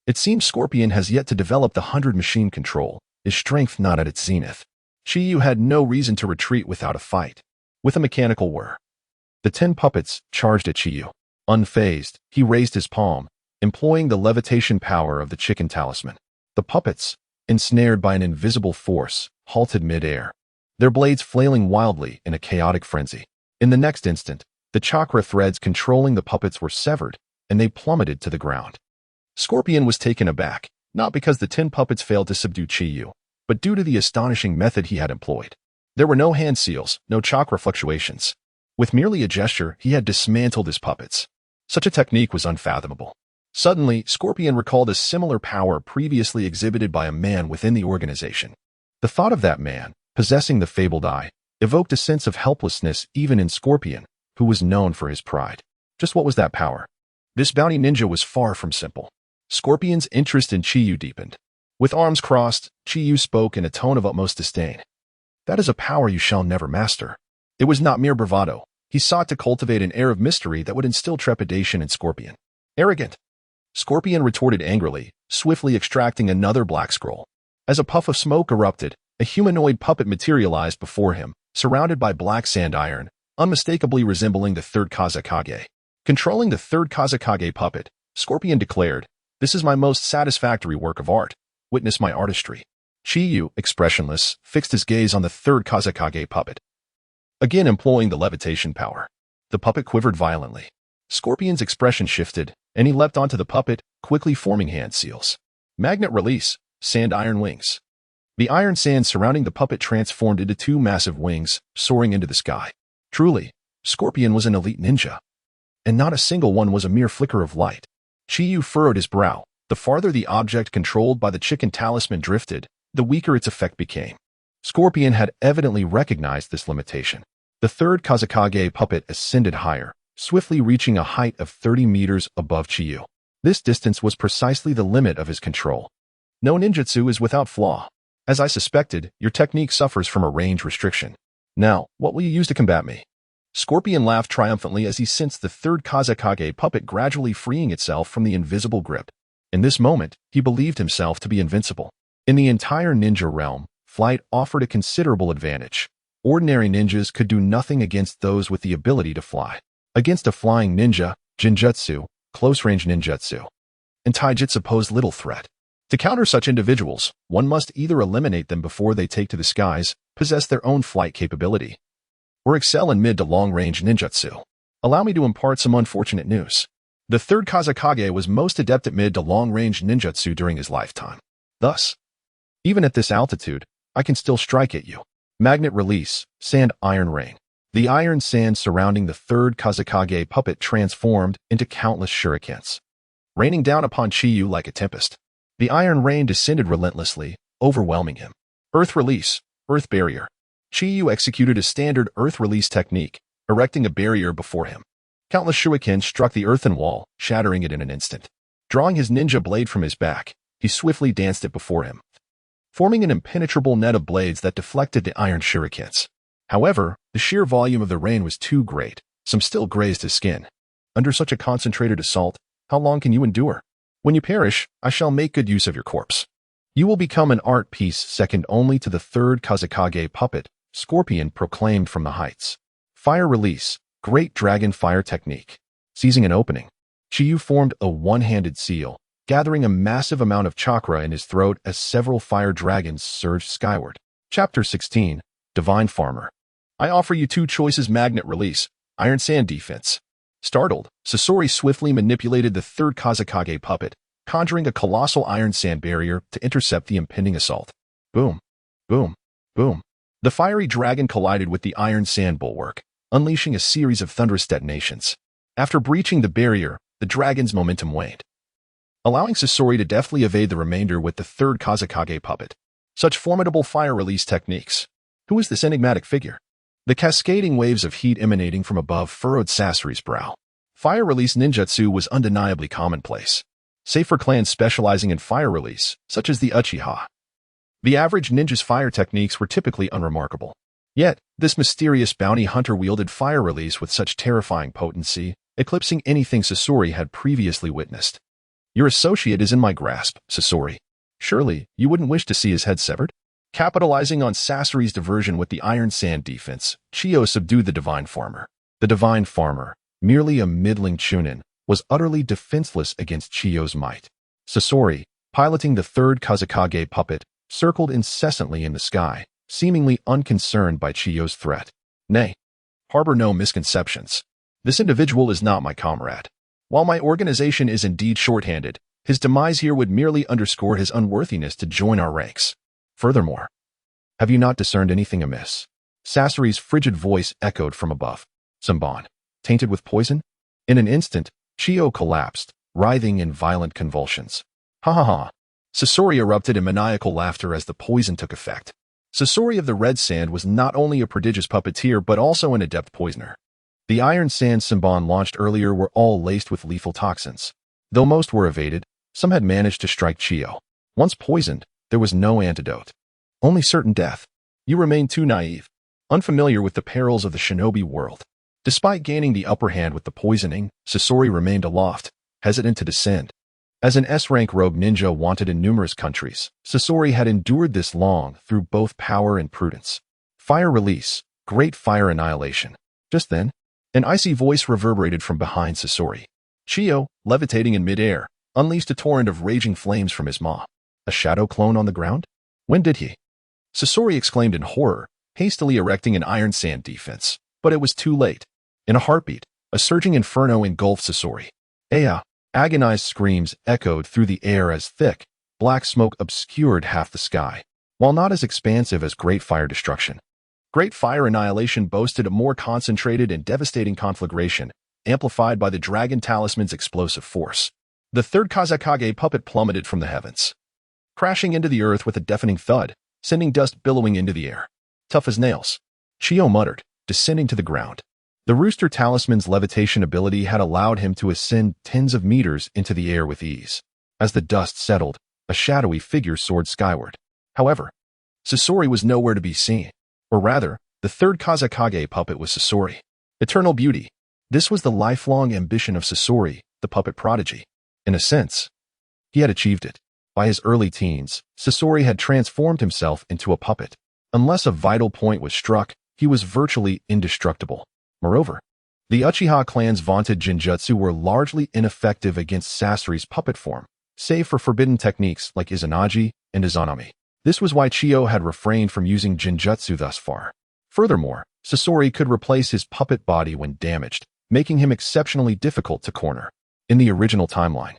It seems Scorpion has yet to develop the 100 machine control, his strength not at its zenith. Chiyu had no reason to retreat without a fight. With a mechanical whir, the 10 puppets charged at Chiyu. Unfazed, he raised his palm, employing the levitation power of the chicken talisman. The puppets, ensnared by an invisible force, halted mid-air, their blades flailing wildly in a chaotic frenzy. In the next instant, the chakra threads controlling the puppets were severed, and they plummeted to the ground. Scorpion was taken aback, not because the 10 puppets failed to subdue Chiyu, but due to the astonishing method he had employed. There were no hand seals, no chakra fluctuations. With merely a gesture, he had dismantled his puppets. Such a technique was unfathomable. Suddenly, Scorpion recalled a similar power previously exhibited by a man within the organization. The thought of that man, possessing the fabled eye, evoked a sense of helplessness even in Scorpion, who was known for his pride. Just what was that power? This bounty ninja was far from simple. Scorpion's interest in Chiyu deepened. With arms crossed, Chiyu spoke in a tone of utmost disdain. That is a power you shall never master. It was not mere bravado. He sought to cultivate an air of mystery that would instill trepidation in Scorpion. Arrogant! Scorpion retorted angrily, swiftly extracting another black scroll. As a puff of smoke erupted, a humanoid puppet materialized before him, surrounded by black sand iron, unmistakably resembling the third Kazekage. Controlling the third Kazekage puppet, Scorpion declared, "This is my most satisfactory work of art. Witness my artistry." Chiyu, expressionless, fixed his gaze on the third Kazekage puppet, again employing the levitation power. The puppet quivered violently. Scorpion's expression shifted, and he leapt onto the puppet, quickly forming hand seals. Magnet release, sand iron wings. The iron sand surrounding the puppet transformed into 2 massive wings, soaring into the sky. Truly, Scorpion was an elite ninja, and not a single one was a mere flicker of light. Chiyu furrowed his brow. The farther the object controlled by the chicken talisman drifted, the weaker its effect became. Scorpion had evidently recognized this limitation. The third Kazekage puppet ascended higher, swiftly reaching a height of 30 meters above Chiyu. This distance was precisely the limit of his control. No ninjutsu is without flaw. As I suspected, your technique suffers from a range restriction. Now, what will you use to combat me? Scorpion laughed triumphantly as he sensed the third Kazekage puppet gradually freeing itself from the invisible grip. In this moment, he believed himself to be invincible. In the entire ninja realm, flight offered a considerable advantage. Ordinary ninjas could do nothing against those with the ability to fly. Against a flying ninja, Jinjutsu, close-range ninjutsu, and Taijutsu pose little threat. To counter such individuals, one must either eliminate them before they take to the skies, possess their own flight capability, or excel in mid to long-range ninjutsu. Allow me to impart some unfortunate news. The third Kazekage was most adept at mid to long-range ninjutsu during his lifetime. Thus, even at this altitude, I can still strike at you. Magnet release, sand iron rain. The iron sand surrounding the third Kazekage puppet transformed into countless shurikens, raining down upon Chiyu like a tempest. The iron rain descended relentlessly, overwhelming him. Earth release, earth barrier. Chiyu executed a standard earth release technique, erecting a barrier before him. Countless shurikens struck the earthen wall, shattering it in an instant. Drawing his ninja blade from his back, he swiftly danced it before him, forming an impenetrable net of blades that deflected the iron shurikens. However, the sheer volume of the rain was too great. Some still grazed his skin. Under such a concentrated assault, how long can you endure? When you perish, I shall make good use of your corpse. You will become an art piece second only to the third Kazekage puppet, Scorpion proclaimed from the heights. Fire release, great dragon fire technique. Seizing an opening, Chiyu formed a one-handed seal, gathering a massive amount of chakra in his throat as several fire dragons surged skyward. Chapter 16, Divine Farmer. I offer you two choices: magnet release, iron sand defense. Startled, Sasori swiftly manipulated the third Kazekage puppet, conjuring a colossal iron sand barrier to intercept the impending assault. Boom, boom, boom. The fiery dragon collided with the iron sand bulwark, unleashing a series of thunderous detonations. After breaching the barrier, the dragon's momentum waned, allowing Sasori to deftly evade the remainder with the third Kazekage puppet. Such formidable fire release techniques. Who is this enigmatic figure? The cascading waves of heat emanating from above furrowed Sasori's brow. Fire release ninjutsu was undeniably commonplace, save for clans specializing in fire release, such as the Uchiha. The average ninja's fire techniques were typically unremarkable. Yet, this mysterious bounty hunter wielded fire release with such terrifying potency, eclipsing anything Sasori had previously witnessed. Your associate is in my grasp, Sasori. Surely, you wouldn't wish to see his head severed? Capitalizing on Sasori's diversion with the iron sand defense, Chiyo subdued the Divine Farmer. The Divine Farmer, merely a middling chunin, was utterly defenseless against Chiyo's might. Sasori, piloting the third Kazekage puppet, circled incessantly in the sky, seemingly unconcerned by Chiyo's threat. Nay, harbor no misconceptions. This individual is not my comrade. While my organization is indeed shorthanded, his demise here would merely underscore his unworthiness to join our ranks. Furthermore, have you not discerned anything amiss? Sasori's frigid voice echoed from above. Sanbon, tainted with poison? In an instant, Chiyo collapsed, writhing in violent convulsions. Ha ha ha. Sasori erupted in maniacal laughter as the poison took effect. Sasori of the Red Sand was not only a prodigious puppeteer but also an adept poisoner. The iron sands Sanbon launched earlier were all laced with lethal toxins. Though most were evaded, some had managed to strike Chiyo. Once poisoned, there was no antidote. Only certain death. You remain too naive, unfamiliar with the perils of the shinobi world. Despite gaining the upper hand with the poisoning, Sasori remained aloft, hesitant to descend. As an S-rank rogue ninja wanted in numerous countries, Sasori had endured this long through both power and prudence. Fire release, great fire annihilation. Just then, an icy voice reverberated from behind Sasori. Chiyo, levitating in midair, unleashed a torrent of raging flames from his maw. A shadow clone on the ground? When did he? Sasori exclaimed in horror, hastily erecting an iron sand defense. But it was too late. In a heartbeat, a surging inferno engulfed Sasori. Aya! Agonized screams echoed through the air as thick, black smoke obscured half the sky. While not as expansive as Great Fire Destruction, Great Fire Annihilation boasted a more concentrated and devastating conflagration, amplified by the Dragon Talisman's explosive force. The third Kazekage puppet plummeted from the heavens, crashing into the earth with a deafening thud, sending dust billowing into the air. Tough as nails, Chiyo muttered, descending to the ground. The Rooster Talisman's levitation ability had allowed him to ascend tens of meters into the air with ease. As the dust settled, a shadowy figure soared skyward. However, Sasori was nowhere to be seen. Or rather, the third Kazekage puppet was Sasori. Eternal beauty. This was the lifelong ambition of Sasori, the puppet prodigy. In a sense, he had achieved it. By his early teens, Sasori had transformed himself into a puppet. Unless a vital point was struck, he was virtually indestructible. Moreover, the Uchiha clan's vaunted genjutsu were largely ineffective against Sasori's puppet form, save for forbidden techniques like Izanagi and Izanami. This was why Chiyo had refrained from using genjutsu thus far. Furthermore, Sasori could replace his puppet body when damaged, making him exceptionally difficult to corner. In the original timeline,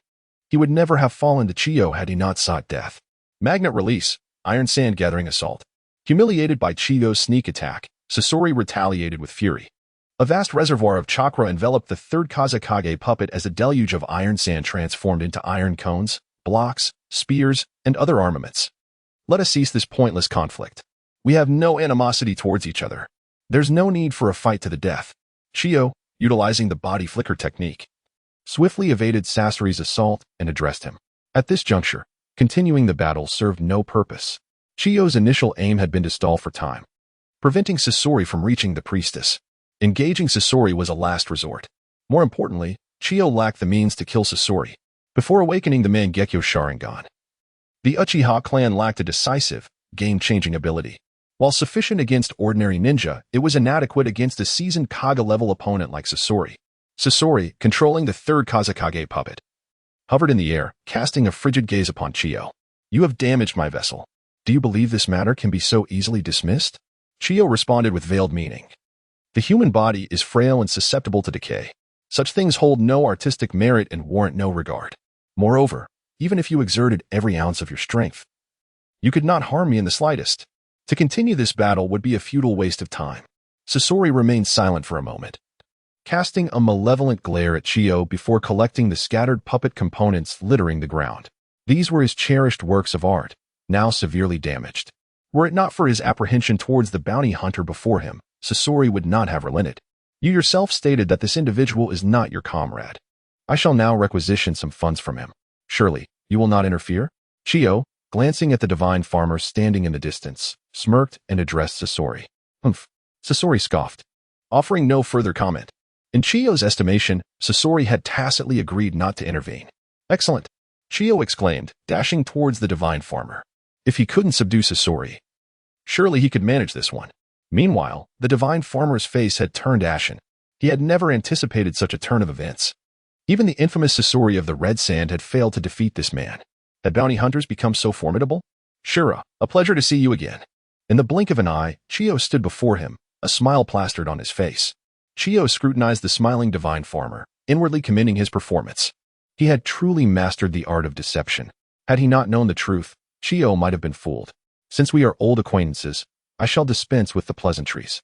he would never have fallen to Chiyo had he not sought death. Magnet release, Iron Sand gathering assault. Humiliated by Chiyo's sneak attack, Sasori retaliated with fury. A vast reservoir of chakra enveloped the third Kazekage puppet as a deluge of iron sand transformed into iron cones, blocks, spears, and other armaments. Let us cease this pointless conflict. We have no animosity towards each other. There's no need for a fight to the death. Chiyo, utilizing the body flicker technique, swiftly evaded Sasori's assault and addressed him. At this juncture, continuing the battle served no purpose. Chiyo's initial aim had been to stall for time, preventing Sasori from reaching the priestess. Engaging Sasori was a last resort. More importantly, Chiyo lacked the means to kill Sasori before awakening the Mangekyo Sharingan. The Uchiha clan lacked a decisive, game-changing ability. While sufficient against ordinary ninja, it was inadequate against a seasoned Kaga-level opponent like Sasori. Sasori, controlling the third Kazekage puppet, hovered in the air, casting a frigid gaze upon Chiyo. You have damaged my vessel. Do you believe this matter can be so easily dismissed? Chiyo responded with veiled meaning. The human body is frail and susceptible to decay. Such things hold no artistic merit and warrant no regard. Moreover, even if you exerted every ounce of your strength, you could not harm me in the slightest. To continue this battle would be a futile waste of time. Sasori remained silent for a moment, casting a malevolent glare at Chiyo before collecting the scattered puppet components littering the ground. These were his cherished works of art, now severely damaged. Were it not for his apprehension towards the bounty hunter before him, Sasori would not have relented. You yourself stated that this individual is not your comrade. I shall now requisition some funds from him. Surely, you will not interfere? Chiyo, glancing at the divine farmer standing in the distance, smirked and addressed Sasori. Humph. Sasori scoffed, offering no further comment. In Chiyo's estimation, Sasori had tacitly agreed not to intervene. Excellent, Chiyo exclaimed, dashing towards the divine farmer. If he couldn't subdue Sasori, surely he could manage this one. Meanwhile, the divine farmer's face had turned ashen. He had never anticipated such a turn of events. Even the infamous Sasori of the Red Sand had failed to defeat this man. Had bounty hunters become so formidable? Shura, a pleasure to see you again. In the blink of an eye, Chiyo stood before him, a smile plastered on his face. Chiyo scrutinized the smiling divine farmer, inwardly commending his performance. He had truly mastered the art of deception. Had he not known the truth, Chiyo might have been fooled. Since we are old acquaintances, I shall dispense with the pleasantries.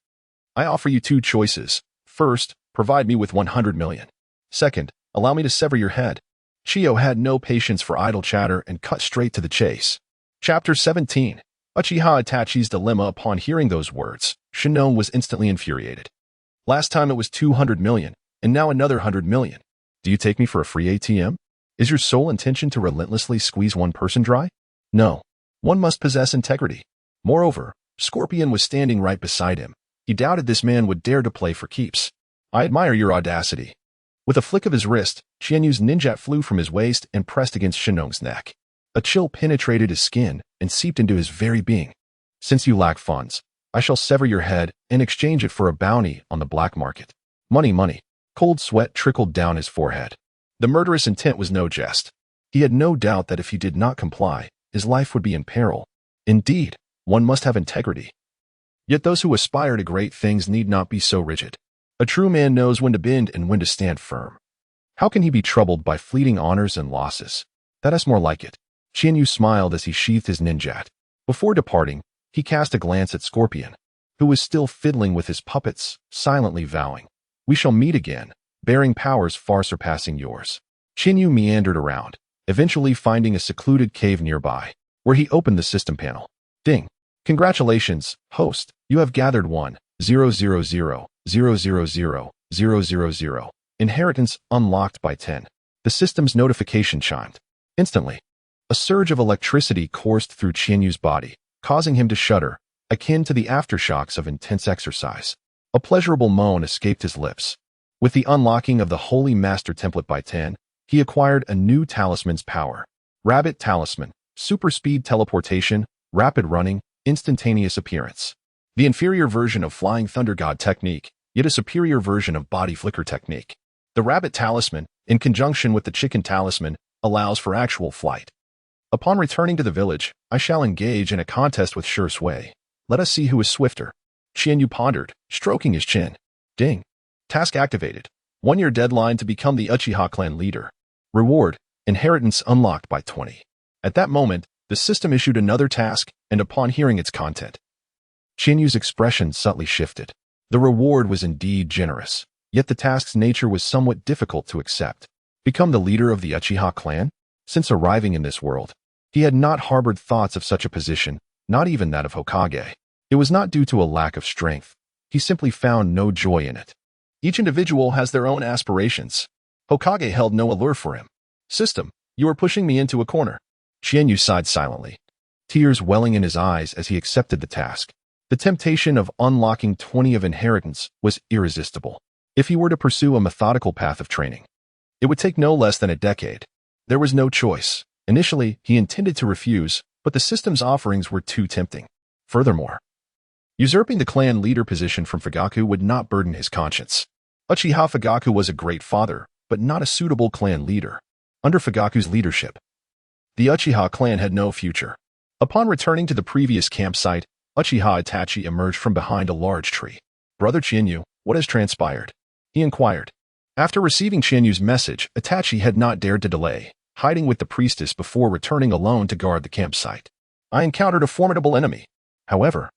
I offer you two choices. First, provide me with 100 million. Second, allow me to sever your head. Chiyo had no patience for idle chatter and cut straight to the chase. Chapter 17. Uchiha Itachi's dilemma. Upon hearing those words, Shinon was instantly infuriated. Last time it was 200 million, and now another 100 million. Do you take me for a free ATM? Is your sole intention to relentlessly squeeze one person dry? No. One must possess integrity. Moreover, Scorpion was standing right beside him. He doubted this man would dare to play for keeps. I admire your audacity. With a flick of his wrist, Qianyu's ninjat flew from his waist and pressed against Shinong's neck. A chill penetrated his skin and seeped into his very being. Since you lack funds, I shall sever your head and exchange it for a bounty on the black market. Money, money. Cold sweat trickled down his forehead. The murderous intent was no jest. He had no doubt that if he did not comply, his life would be in peril. Indeed, one must have integrity. Yet those who aspire to great things need not be so rigid. A true man knows when to bend and when to stand firm. How can he be troubled by fleeting honors and losses? That is more like it. Qianyu smiled as he sheathed his ninjat. Before departing, he cast a glance at Scorpion, who was still fiddling with his puppets, silently vowing, "We shall meet again, bearing powers far surpassing yours." Qianyu meandered around, eventually finding a secluded cave nearby, where he opened the system panel. Ding! Congratulations, host. You have gathered 1,000,000,000,000. Inheritance unlocked by 10. The system's notification chimed. Instantly, a surge of electricity coursed through Qianyu's body, causing him to shudder, akin to the aftershocks of intense exercise. A pleasurable moan escaped his lips. With the unlocking of the Holy Master Template by 10, he acquired a new talisman's power. Rabbit Talisman, super speed teleportation, rapid running, instantaneous appearance. The inferior version of Flying Thunder God technique, yet a superior version of Body Flicker technique. The Rabbit Talisman, in conjunction with the Chicken Talisman, allows for actual flight. Upon returning to the village, I shall engage in a contest with Sure Sway. Let us see who is swifter. Qianyu pondered, stroking his chin. Ding. Task activated. 1-year deadline to become the Uchiha clan leader. Reward: inheritance unlocked by 20. At that moment, the system issued another task, and upon hearing its content, Qianyu's expression subtly shifted. The reward was indeed generous, yet the task's nature was somewhat difficult to accept. Become the leader of the Uchiha clan? Since arriving in this world, he had not harbored thoughts of such a position, not even that of Hokage. It was not due to a lack of strength. He simply found no joy in it. Each individual has their own aspirations. Hokage held no allure for him. System, you are pushing me into a corner. Qianyu sighed silently, tears welling in his eyes as he accepted the task. The temptation of unlocking 20 of inheritance was irresistible. If he were to pursue a methodical path of training, it would take no less than a decade. There was no choice. Initially, he intended to refuse, but the system's offerings were too tempting. Furthermore, usurping the clan leader position from Fugaku would not burden his conscience. Uchiha Fugaku was a great father, but not a suitable clan leader. Under Fugaku's leadership, the Uchiha clan had no future. Upon returning to the previous campsite, Uchiha Itachi emerged from behind a large tree. Brother Qianyu, what has transpired? He inquired. After receiving Qianyu's message, Itachi had not dared to delay, hiding with the priestess before returning alone to guard the campsite. I encountered a formidable enemy. However,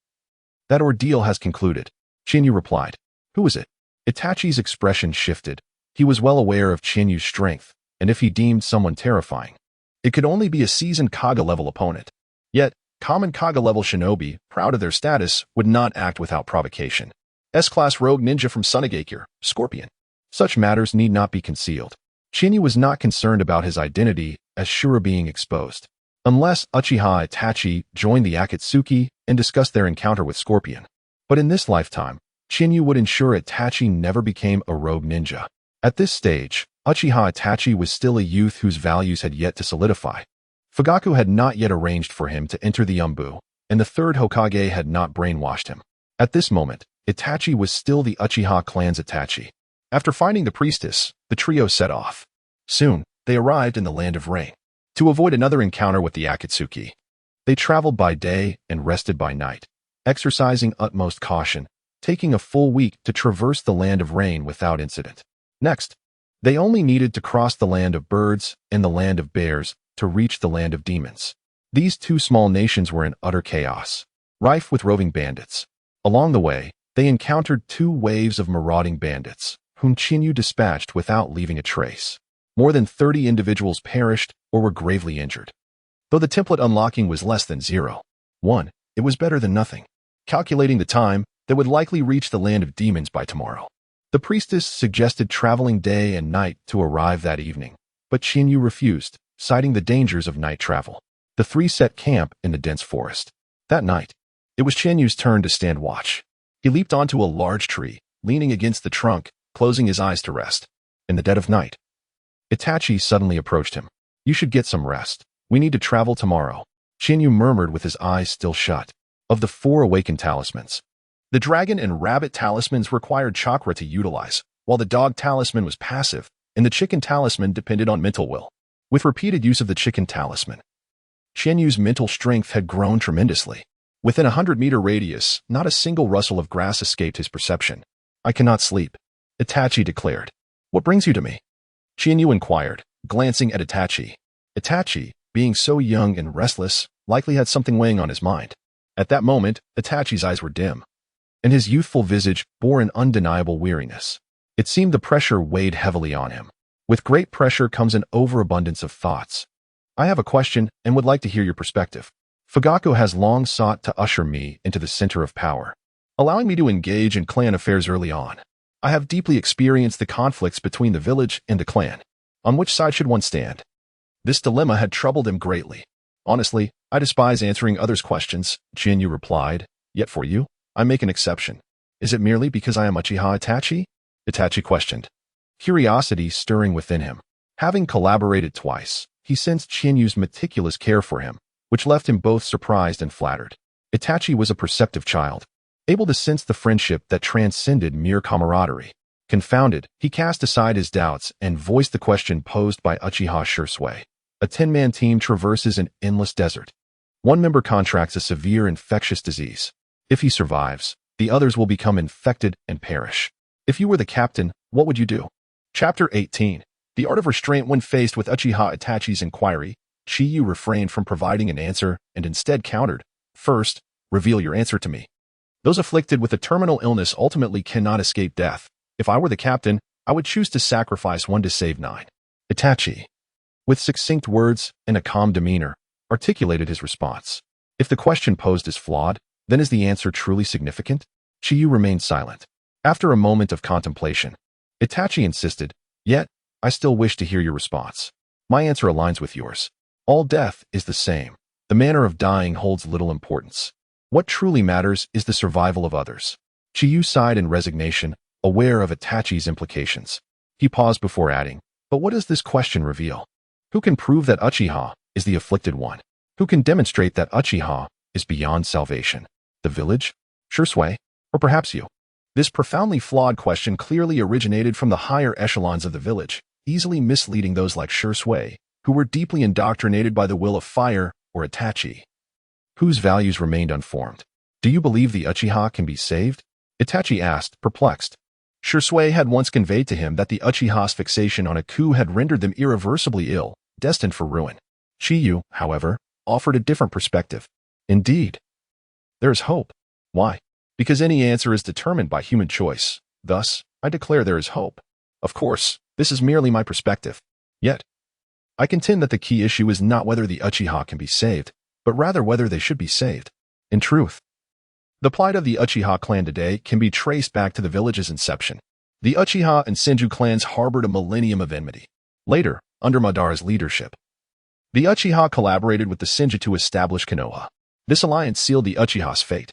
that ordeal has concluded. Qianyu replied. Who is it? Itachi's expression shifted. He was well aware of Qianyu's strength, and if he deemed someone terrifying, it could only be a seasoned Kaga-level opponent. Yet, common Kaga-level shinobi, proud of their status, would not act without provocation. S-class rogue ninja from Sunagakure, Scorpion. Such matters need not be concealed. Qianyu was not concerned about his identity as sure of being exposed. Unless Uchiha Itachi joined the Akatsuki and discussed their encounter with Scorpion. But in this lifetime, Qianyu would ensure Itachi never became a rogue ninja. At this stage, Uchiha Itachi was still a youth whose values had yet to solidify. Fugaku had not yet arranged for him to enter the Yumbu, and the third Hokage had not brainwashed him. At this moment, Itachi was still the Uchiha clan's Itachi. After finding the priestess, the trio set off. Soon, they arrived in the Land of Rain. To avoid another encounter with the Akatsuki, they traveled by day and rested by night, exercising utmost caution, taking a full week to traverse the Land of Rain without incident. Next, they only needed to cross the Land of Birds and the Land of Bears to reach the Land of Demons. These two small nations were in utter chaos, rife with roving bandits. Along the way, they encountered 2 waves of marauding bandits, whom Qianyu dispatched without leaving a trace. More than 30 individuals perished or were gravely injured. Though the template unlocking was less than 0.1, it was better than nothing. Calculating the time, they would likely reach the Land of Demons by tomorrow. The priestess suggested traveling day and night to arrive that evening, but Qianyu refused, citing the dangers of night travel. The 3 set camp in the dense forest. That night, it was Qianyu's turn to stand watch. He leaped onto a large tree, leaning against the trunk, closing his eyes to rest. In the dead of night, Itachi suddenly approached him. You should get some rest. We need to travel tomorrow. Qianyu murmured with his eyes still shut. Of the 4 awakened talismans, the dragon and rabbit talismans required chakra to utilize, while the dog talisman was passive, and the chicken talisman depended on mental will. With repeated use of the chicken talisman, Qianyu's mental strength had grown tremendously. Within a 100-meter radius, not a single rustle of grass escaped his perception. I cannot sleep, Itachi declared. What brings you to me? Qianyu inquired, glancing at Itachi. Itachi, being so young and restless, likely had something weighing on his mind. At that moment, Itachi's eyes were dim, and his youthful visage bore an undeniable weariness. It seemed the pressure weighed heavily on him. With great pressure comes an overabundance of thoughts. I have a question and would like to hear your perspective. Fugaku has long sought to usher me into the center of power, allowing me to engage in clan affairs early on. I have deeply experienced the conflicts between the village and the clan. On which side should one stand? This dilemma had troubled him greatly. Honestly, I despise answering others' questions, Qianyu replied. Yet for you, I make an exception. Is it merely because I am Uchiha Itachi? Itachi questioned, curiosity stirring within him. Having collaborated twice, he sensed Qianyu's meticulous care for him, which left him both surprised and flattered. Itachi was a perceptive child, able to sense the friendship that transcended mere camaraderie. Confounded, he cast aside his doubts and voiced the question posed by Uchiha Shursui. A 10-man team traverses an endless desert. One member contracts a severe infectious disease. If he survives, the others will become infected and perish. If you were the captain, what would you do? Chapter 18. The The art of restraint. When faced with Uchiha Itachi's inquiry, Chiyu refrained from providing an answer and instead countered, "First, reveal your answer to me. Those afflicted with a terminal illness ultimately cannot escape death. If I were the captain, I would choose to sacrifice one to save 9. Itachi, with succinct words and a calm demeanor, articulated his response. If the question posed is flawed, then is the answer truly significant? Chiyu remained silent. After a moment of contemplation, Itachi insisted, "Yet, I still wish to hear your response. My answer aligns with yours. All death is the same. The manner of dying holds little importance. What truly matters is the survival of others." Chiyu sighed in resignation, aware of Itachi's implications. He paused before adding, "But what does this question reveal? Who can prove that Uchiha is the afflicted one? Who can demonstrate that Uchiha is beyond salvation? The village? Shursui? Or perhaps you?" This profoundly flawed question clearly originated from the higher echelons of the village, easily misleading those like Shursui, who were deeply indoctrinated by the will of fire, or Itachi, whose values remained unformed. "Do you believe the Uchiha can be saved?" Itachi asked, perplexed. Shursui had once conveyed to him that the Uchiha's fixation on a coup had rendered them irreversibly ill, destined for ruin. Chiyu, however, offered a different perspective. "Indeed, there is hope. Why? Because any answer is determined by human choice. Thus, I declare there is hope. Of course, this is merely my perspective. Yet, I contend that the key issue is not whether the Uchiha can be saved, but rather whether they should be saved. In truth, the plight of the Uchiha clan today can be traced back to the village's inception. The Uchiha and Senju clans harbored a millennium of enmity. Later, under Madara's leadership, the Uchiha collaborated with the Senju to establish Konoha. This alliance sealed the Uchiha's fate.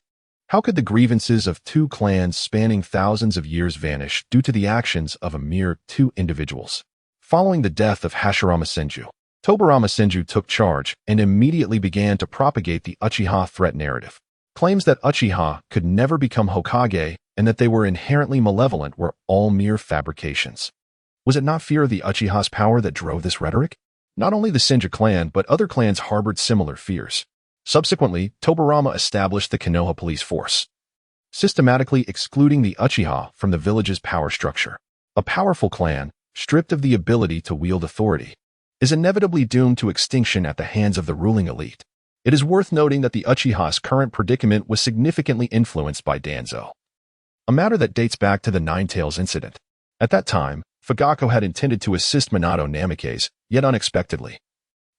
How could the grievances of two clans spanning thousands of years vanish due to the actions of a mere 2 individuals? Following the death of Hashirama Senju, Tobirama Senju took charge and immediately began to propagate the Uchiha threat narrative. Claims that Uchiha could never become Hokage and that they were inherently malevolent were all mere fabrications. Was it not fear of the Uchiha's power that drove this rhetoric? Not only the Senju clan, but other clans harbored similar fears. Subsequently, Tobirama established the Konoha police force, systematically excluding the Uchiha from the village's power structure. A powerful clan, stripped of the ability to wield authority, is inevitably doomed to extinction at the hands of the ruling elite. It is worth noting that the Uchiha's current predicament was significantly influenced by Danzo, a matter that dates back to the Nine Tails incident. At that time, Fugaku had intended to assist Minato Namikaze, yet unexpectedly,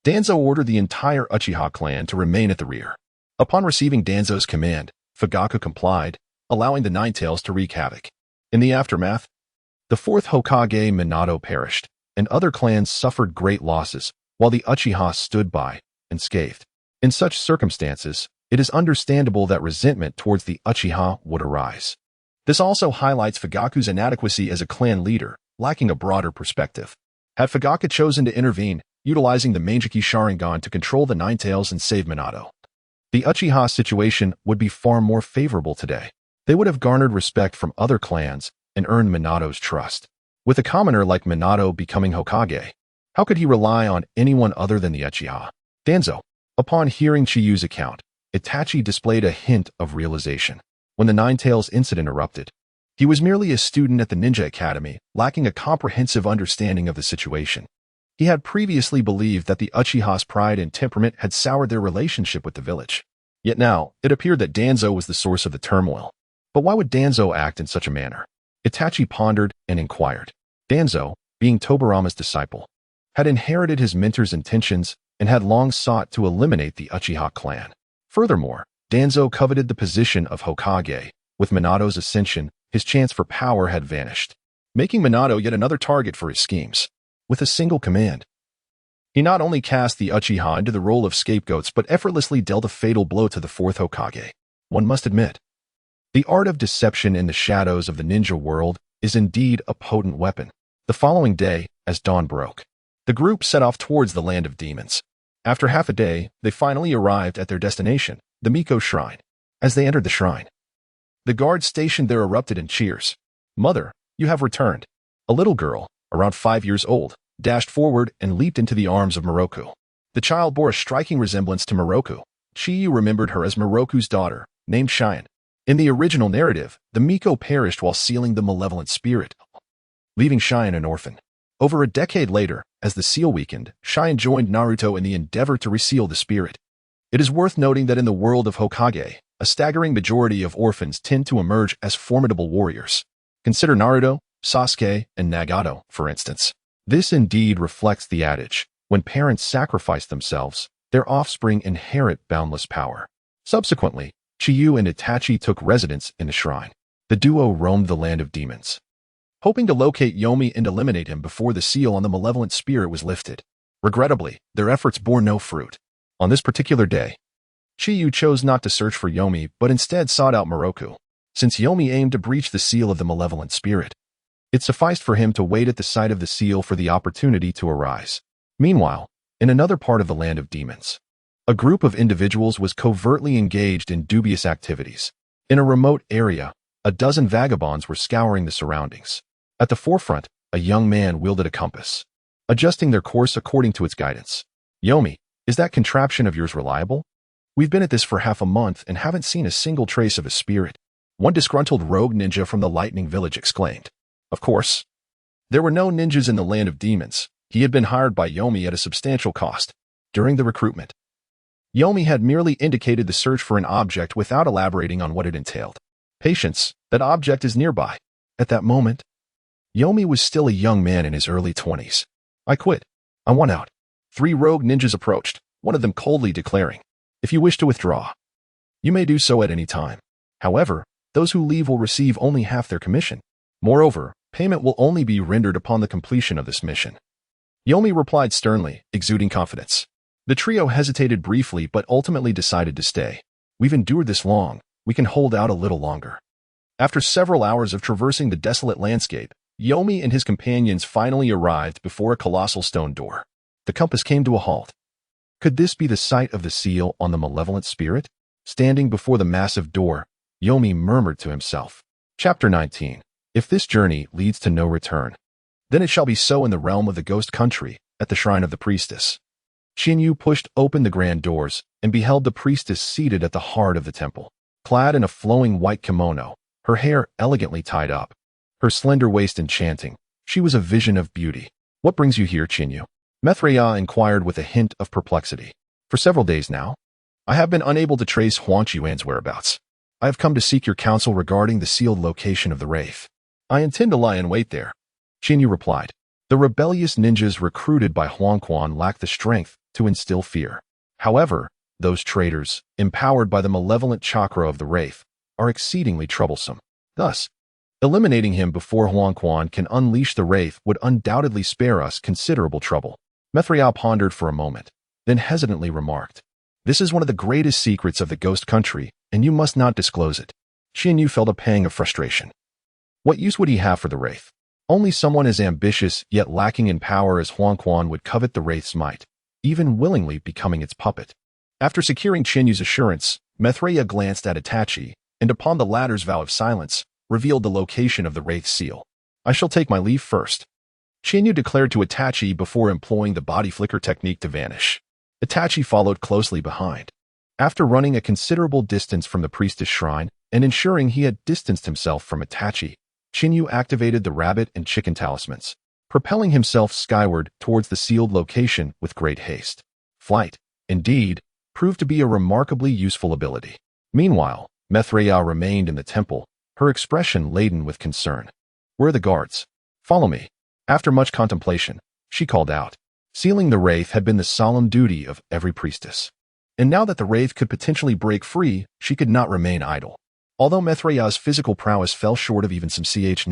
Danzo ordered the entire Uchiha clan to remain at the rear. Upon receiving Danzo's command, Fugaku complied, allowing the Nine Tails to wreak havoc. In the aftermath, the 4th Hokage Minato perished, and other clans suffered great losses, while the Uchiha stood by, unscathed. In such circumstances, it is understandable that resentment towards the Uchiha would arise. This also highlights Fugaku's inadequacy as a clan leader, lacking a broader perspective. Had Fugaku chosen to intervene, utilizing the Manjiki Sharingan to control the Nine Tails and save Minato, the Uchiha situation would be far more favorable today. They would have garnered respect from other clans and earned Minato's trust. With a commoner like Minato becoming Hokage, how could he rely on anyone other than the Uchiha? Danzo. Upon hearing Chiyu's account, Itachi displayed a hint of realization. When the Nine Tails incident erupted, he was merely a student at the Ninja Academy, lacking a comprehensive understanding of the situation. He had previously believed that the Uchiha's pride and temperament had soured their relationship with the village. Yet now, it appeared that Danzo was the source of the turmoil. But why would Danzo act in such a manner? Itachi pondered and inquired. Danzo, being Tobirama's disciple, had inherited his mentor's intentions and had long sought to eliminate the Uchiha clan. Furthermore, Danzo coveted the position of Hokage. With Minato's ascension, his chance for power had vanished, making Minato yet another target for his schemes. With a single command, he not only cast the Uchiha into the role of scapegoats but effortlessly dealt a fatal blow to the 4th Hokage. One must admit, the art of deception in the shadows of the ninja world is indeed a potent weapon. The following day, as dawn broke, the group set off towards the land of demons. After half a day, they finally arrived at their destination, the Miko Shrine. As they entered the shrine, the guards stationed there erupted in cheers. "Mother, you have returned." A little girl, around 5 years old, dashed forward and leaped into the arms of Miroku. The child bore a striking resemblance to Miroku. Chiyu remembered her as Miroku's daughter, named Cheyenne. In the original narrative, the Miko perished while sealing the malevolent spirit, leaving Cheyenne an orphan. Over a decade later, as the seal weakened, Shine joined Naruto in the endeavor to reseal the spirit. It is worth noting that in the world of Hokage, a staggering majority of orphans tend to emerge as formidable warriors. Consider Naruto, Sasuke, and Nagato, for instance. This indeed reflects the adage, when parents sacrifice themselves, their offspring inherit boundless power. Subsequently, Chiyu and Itachi took residence in the shrine. The duo roamed the land of demons, hoping to locate Yomi and eliminate him before the seal on the malevolent spirit was lifted. Regrettably, their efforts bore no fruit. On this particular day, Chiyu chose not to search for Yomi but instead sought out Moroku. Since Yomi aimed to breach the seal of the malevolent spirit, it sufficed for him to wait at the site of the seal for the opportunity to arise. Meanwhile, in another part of the land of demons, a group of individuals was covertly engaged in dubious activities. In a remote area, a dozen vagabonds were scouring the surroundings. At the forefront, a young man wielded a compass, adjusting their course according to its guidance. Yomi, is that contraption of yours reliable? We've been at this for half a month and haven't seen a single trace of a spirit. One disgruntled rogue ninja from the Lightning Village exclaimed. Of course, there were no ninjas in the land of demons. He had been hired by Yomi at a substantial cost. During the recruitment, Yomi had merely indicated the search for an object without elaborating on what it entailed. Patience, that object is nearby. At that moment, Yomi was still a young man in his early 20s. I quit. I want out. 3 rogue ninjas approached, one of them coldly declaring, if you wish to withdraw, you may do so at any time. However, those who leave will receive only half their commission. Moreover, payment will only be rendered upon the completion of this mission. Yomi replied sternly, exuding confidence. The trio hesitated briefly but ultimately decided to stay. We've endured this long. We can hold out a little longer. After several hours of traversing the desolate landscape, Yomi and his companions finally arrived before a colossal stone door. The compass came to a halt. Could this be the site of the seal on the malevolent spirit? Standing before the massive door, Yomi murmured to himself. Chapter 19. If this journey leads to no return, then it shall be so in the realm of the ghost country, at the shrine of the priestess. Shinyu pushed open the grand doors and beheld the priestess seated at the heart of the temple. Clad in a flowing white kimono, her hair elegantly tied up, her slender waist enchanting, she was a vision of beauty. What brings you here, Shinyu? Mithraea inquired with a hint of perplexity. For several days now, I have been unable to trace Huang Yuan's whereabouts. I have come to seek your counsel regarding the sealed location of the wraith. I intend to lie in wait there, Shinyu replied. The rebellious ninjas recruited by Huang Quan lacked the strength to instill fear. However, those traitors, empowered by the malevolent chakra of the wraith, are exceedingly troublesome. Thus, eliminating him before Huang Quan can unleash the wraith would undoubtedly spare us considerable trouble. Mithraea pondered for a moment, then hesitantly remarked, this is one of the greatest secrets of the ghost country, and you must not disclose it. Shinyu felt a pang of frustration. What use would he have for the wraith? Only someone as ambitious yet lacking in power as Huang Quan would covet the wraith's might, even willingly becoming its puppet. After securing Chinyu's assurance, Mithraea glanced at Itachi, and upon the latter's vow of silence, revealed the location of the wraith's seal. I shall take my leave first, Chinyu declared to Itachi before employing the body flicker technique to vanish. Itachi followed closely behind. After running a considerable distance from the priestess shrine and ensuring he had distanced himself from Itachi, Chinyu activated the rabbit and chicken talismans, propelling himself skyward towards the sealed location with great haste. Flight, indeed, proved to be a remarkably useful ability. Meanwhile, Mithraea remained in the temple, her expression laden with concern. Where are the guards? Follow me. After much contemplation, she called out. Sealing the wraith had been the solemn duty of every priestess. And now that the wraith could potentially break free, she could not remain idle. Although Mithraea's physical prowess fell short of even some ch.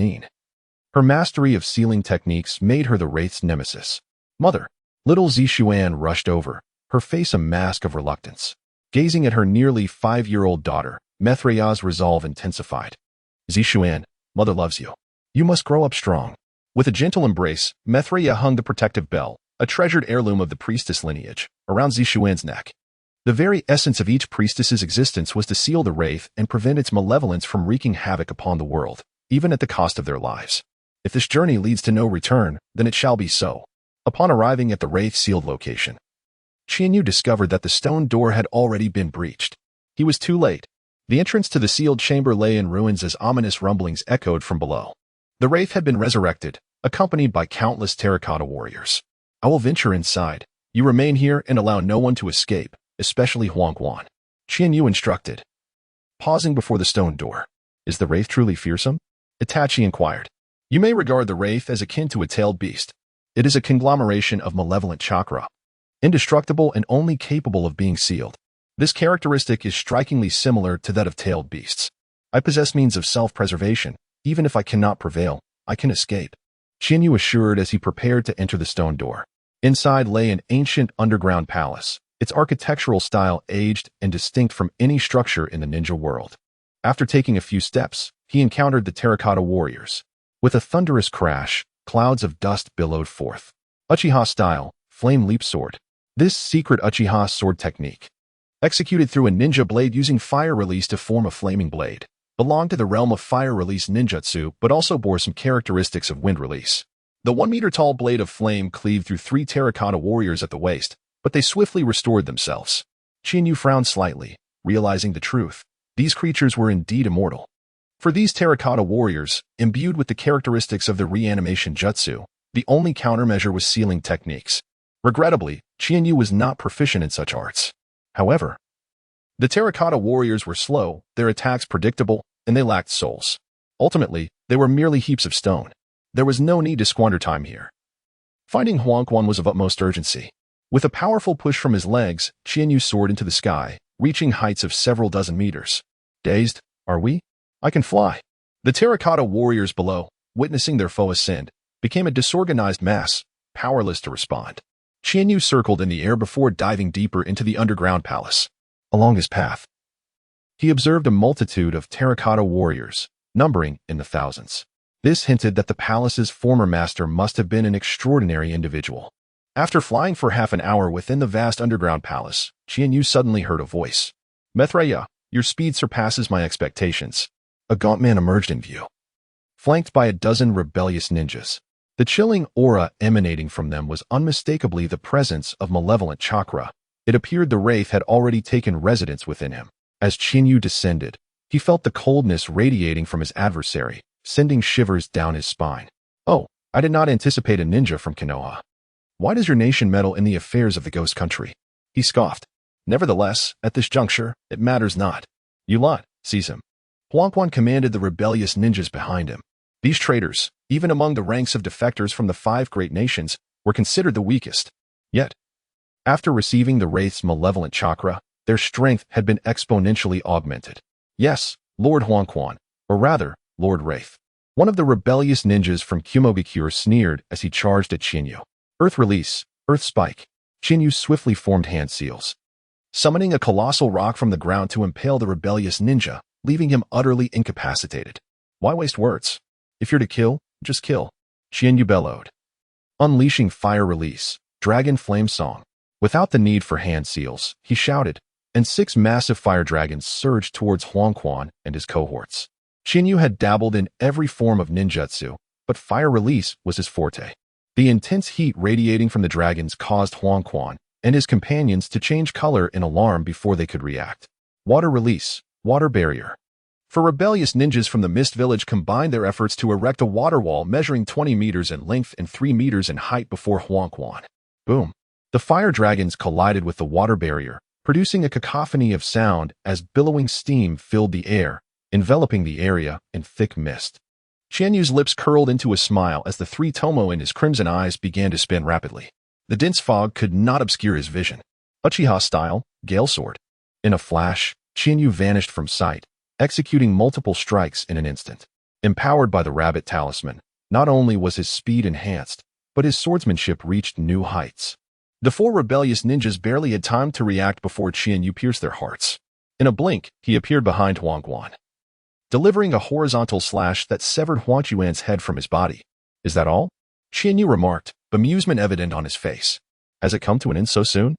Her mastery of sealing techniques made her the wraith's nemesis. Mother, little Zishuan rushed over, her face a mask of reluctance. Gazing at her nearly 5-year-old daughter, Mithraea's resolve intensified. Zishuan, mother loves you. You must grow up strong. With a gentle embrace, Mithraea hung the protective bell, a treasured heirloom of the priestess lineage, around Zishuan's neck. The very essence of each priestess's existence was to seal the wraith and prevent its malevolence from wreaking havoc upon the world, even at the cost of their lives. If this journey leads to no return, then it shall be so. Upon arriving at the wraith's sealed location, Chinyu discovered that the stone door had already been breached. He was too late. The entrance to the sealed chamber lay in ruins as ominous rumblings echoed from below. The wraith had been resurrected, accompanied by countless terracotta warriors. I will venture inside. You remain here and allow no one to escape, especially Huangquan. Qianyu instructed. Pausing before the stone door. Is the wraith truly fearsome? Itachi inquired. You may regard the wraith as akin to a tailed beast. It is a conglomeration of malevolent chakra, indestructible and only capable of being sealed. This characteristic is strikingly similar to that of tailed beasts. I possess means of self-preservation. Even if I cannot prevail, I can escape. Qianyu assured as he prepared to enter the stone door. Inside lay an ancient underground palace, its architectural style aged and distinct from any structure in the ninja world. After taking a few steps, he encountered the terracotta warriors. With a thunderous crash, clouds of dust billowed forth. Uchiha style, flame leap sword. This secret Uchiha sword technique, executed through a ninja blade using fire release to form a flaming blade, belonged to the realm of fire release ninjutsu but also bore some characteristics of wind release. The 1-meter-tall blade of flame cleaved through 3 terracotta warriors at the waist, but they swiftly restored themselves. Qianyu frowned slightly, realizing the truth. These creatures were indeed immortal. For these terracotta warriors, imbued with the characteristics of the reanimation jutsu, the only countermeasure was sealing techniques. Regrettably, Qianyu was not proficient in such arts. However, the terracotta warriors were slow, their attacks predictable, and they lacked souls. Ultimately, they were merely heaps of stone. There was no need to squander time here. Finding Huangquan was of utmost urgency. With a powerful push from his legs, Qianyu soared into the sky, reaching heights of several dozen meters. Dazed, are we? I can fly. The terracotta warriors below, witnessing their foe ascend, became a disorganized mass, powerless to respond. Qianyu circled in the air before diving deeper into the underground palace. Along his path, he observed a multitude of terracotta warriors, numbering in the thousands. This hinted that the palace's former master must have been an extraordinary individual. After flying for half an hour within the vast underground palace, Qianyu suddenly heard a voice. Mithraea, your speed surpasses my expectations. A gaunt man emerged in view, flanked by a dozen rebellious ninjas. The chilling aura emanating from them was unmistakably the presence of malevolent chakra. It appeared the wraith had already taken residence within him. As Qianyu descended, he felt the coldness radiating from his adversary, sending shivers down his spine. Oh, I did not anticipate a ninja from Konoha. Why does your nation meddle in the affairs of the ghost country? He scoffed. Nevertheless, at this juncture, it matters not. You lot, seize him. Huangquan commanded the rebellious ninjas behind him. These traitors, even among the ranks of defectors from the 5 great nations, were considered the weakest. Yet, after receiving the wraith's malevolent chakra, their strength had been exponentially augmented. Yes, Lord Huangquan, or rather, Lord Wraith. One of the rebellious ninjas from Kumogakure sneered as he charged at Qianyu. Earth release, earth spike. Qianyu swiftly formed hand seals, summoning a colossal rock from the ground to impale the rebellious ninja, leaving him utterly incapacitated. Why waste words? If you're to kill, just kill. Qianyu bellowed, unleashing fire release, dragon flame song. Without the need for hand seals, he shouted, and 6 massive fire dragons surged towards Huangquan and his cohorts. Qianyu had dabbled in every form of ninjutsu, but fire release was his forte. The intense heat radiating from the dragons caused Huangquan and his companions to change color in alarm before they could react. Water release, water barrier. For rebellious ninjas from the Mist Village combined their efforts to erect a water wall measuring 20 meters in length and 3 meters in height before Huangquan. Boom. The fire dragons collided with the water barrier, producing a cacophony of sound as billowing steam filled the air, enveloping the area in thick mist. Qianyu's lips curled into a smile as the 3 tomo in his crimson eyes began to spin rapidly. The dense fog could not obscure his vision. Uchiha style, Gale Sword. In a flash, Qianyu vanished from sight, executing multiple strikes in an instant. Empowered by the rabbit talisman, not only was his speed enhanced, but his swordsmanship reached new heights. The 4 rebellious ninjas barely had time to react before Qianyu pierced their hearts. In a blink, he appeared behind Huangquan, delivering a horizontal slash that severed Huangquan's head from his body. Is that all? Qianyu remarked, bemusement evident on his face. Has it come to an end so soon?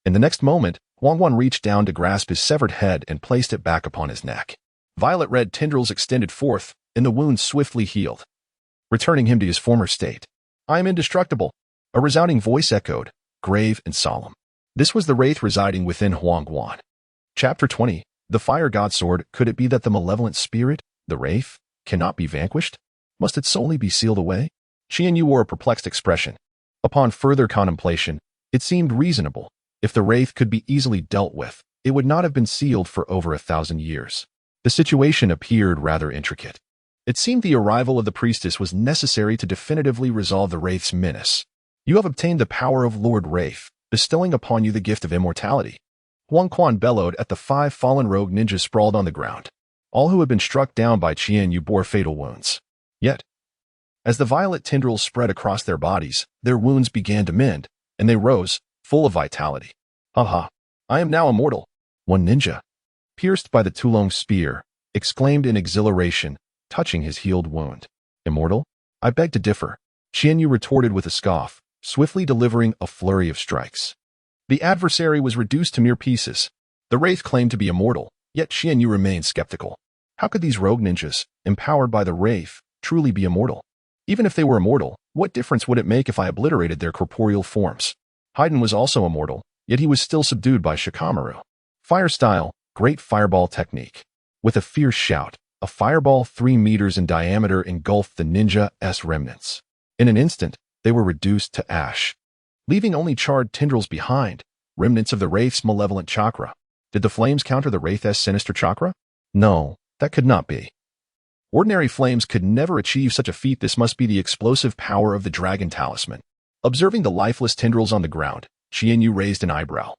In the next moment, Huangquan reached down to grasp his severed head and placed it back upon his neck. Violet-red tendrils extended forth, and the wound swiftly healed, returning him to his former state. I am indestructible. A resounding voice echoed, grave and solemn. This was the wraith residing within Huangquan. Chapter 20. The Fire God Sword. Could it be that the malevolent spirit, the wraith, cannot be vanquished? Must it solely be sealed away? Qianyu wore a perplexed expression. Upon further contemplation, it seemed reasonable. If the wraith could be easily dealt with, it would not have been sealed for over 1,000 years. The situation appeared rather intricate. It seemed the arrival of the priestess was necessary to definitively resolve the wraith's menace. You have obtained the power of Lord Wraith, bestowing upon you the gift of immortality. Huang Quan bellowed at the 5 fallen rogue ninjas sprawled on the ground. All who had been struck down by Qianyu bore fatal wounds. Yet, as the violet tendrils spread across their bodies, their wounds began to mend, and they rose, full of vitality. "Aha! I am now immortal." One ninja, pierced by the Tulong spear, exclaimed in exhilaration, touching his healed wound. "Immortal? I beg to differ," Qianyu retorted with a scoff, swiftly delivering a flurry of strikes. The adversary was reduced to mere pieces. The wraith claimed to be immortal, yet Qianyu remained skeptical. How could these rogue ninjas, empowered by the wraith, truly be immortal? Even if they were immortal, what difference would it make if I obliterated their corporeal forms? Haiden was also immortal, yet he was still subdued by Shikamaru. Fire style, great fireball technique. With a fierce shout, a fireball 3 meters in diameter engulfed the ninja's remnants. In an instant, they were reduced to ash, leaving only charred tendrils behind, remnants of the wraith's malevolent chakra. Did the flames counter the wraith's sinister chakra? No, that could not be. Ordinary flames could never achieve such a feat. This must be the explosive power of the dragon talisman. Observing the lifeless tendrils on the ground, Qianyu raised an eyebrow.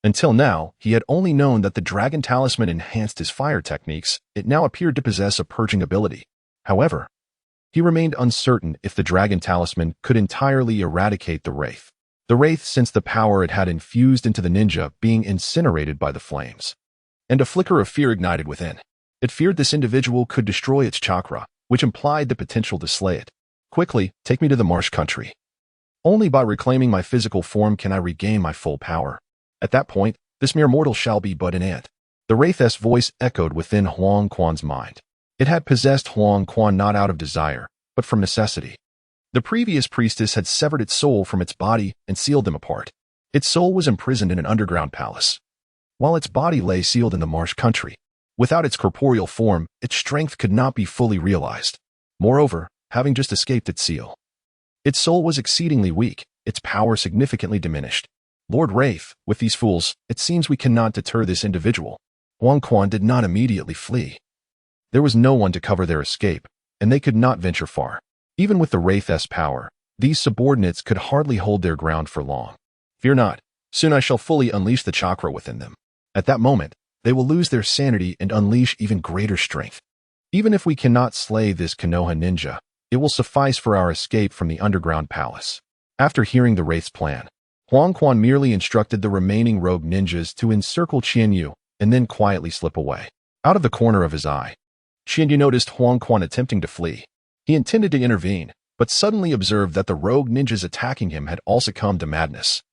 Until now, he had only known that the dragon talisman enhanced his fire techniques. It now appeared to possess a purging ability. However, he remained uncertain if the dragon talisman could entirely eradicate the wraith. The wraith sensed the power it had infused into the ninja being incinerated by the flames, and a flicker of fear ignited within. It feared this individual could destroy its chakra, which implied the potential to slay it. "Quickly, take me to the marsh country. Only by reclaiming my physical form can I regain my full power. At that point, this mere mortal shall be but an ant." The wraith's voice echoed within Huang Quan's mind. It had possessed Huang Quan not out of desire, but from necessity. The previous priestess had severed its soul from its body and sealed them apart. Its soul was imprisoned in an underground palace, while its body lay sealed in the marsh country. Without its corporeal form, its strength could not be fully realized. Moreover, having just escaped its seal, its soul was exceedingly weak, its power significantly diminished. "Lord Wraith, with these fools, it seems we cannot deter this individual." Huang Quan did not immediately flee. There was no one to cover their escape, and they could not venture far. Even with the wraith's power, these subordinates could hardly hold their ground for long. "Fear not, soon I shall fully unleash the chakra within them. At that moment, they will lose their sanity and unleash even greater strength. Even if we cannot slay this Konoha ninja, it will suffice for our escape from the underground palace." After hearing the wraith's plan, Huang Quan merely instructed the remaining rogue ninjas to encircle Qianyu and then quietly slip away. Out of the corner of his eye, Qianyu noticed Huang Quan attempting to flee. He intended to intervene, but suddenly observed that the rogue ninjas attacking him had all succumbed to madness.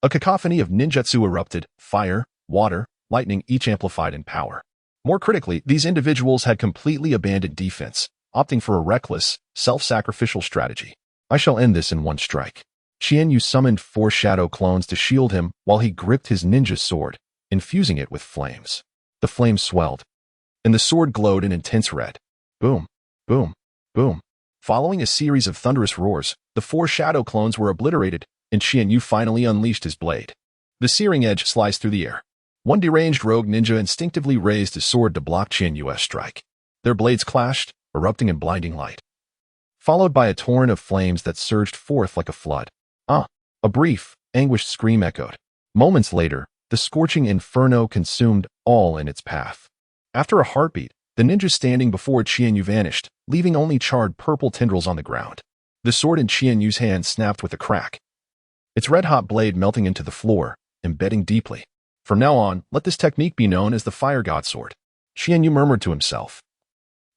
A cacophony of ninjutsu erupted, fire, water, lightning, each amplified in power. More critically, these individuals had completely abandoned defense, opting for a reckless, self-sacrificial strategy. "I shall end this in one strike." Qianyu summoned 4 shadow clones to shield him while he gripped his ninja sword, infusing it with flames. The flames swelled, and the sword glowed in intense red. Boom, boom, boom. Following a series of thunderous roars, the 4 shadow clones were obliterated, and Qianyu finally unleashed his blade. The searing edge sliced through the air. One deranged rogue ninja instinctively raised his sword to block Qianyu's strike. Their blades clashed, erupting in blinding light, followed by a torrent of flames that surged forth like a flood. A brief, anguished scream echoed. Moments later, the scorching inferno consumed all in its path. After a heartbeat, the ninja standing before Qianyu vanished, leaving only charred purple tendrils on the ground. The sword in Qianyu's hand snapped with a crack, its red-hot blade melting into the floor, embedding deeply. "From now on, let this technique be known as the Fire God Sword," Qianyu murmured to himself.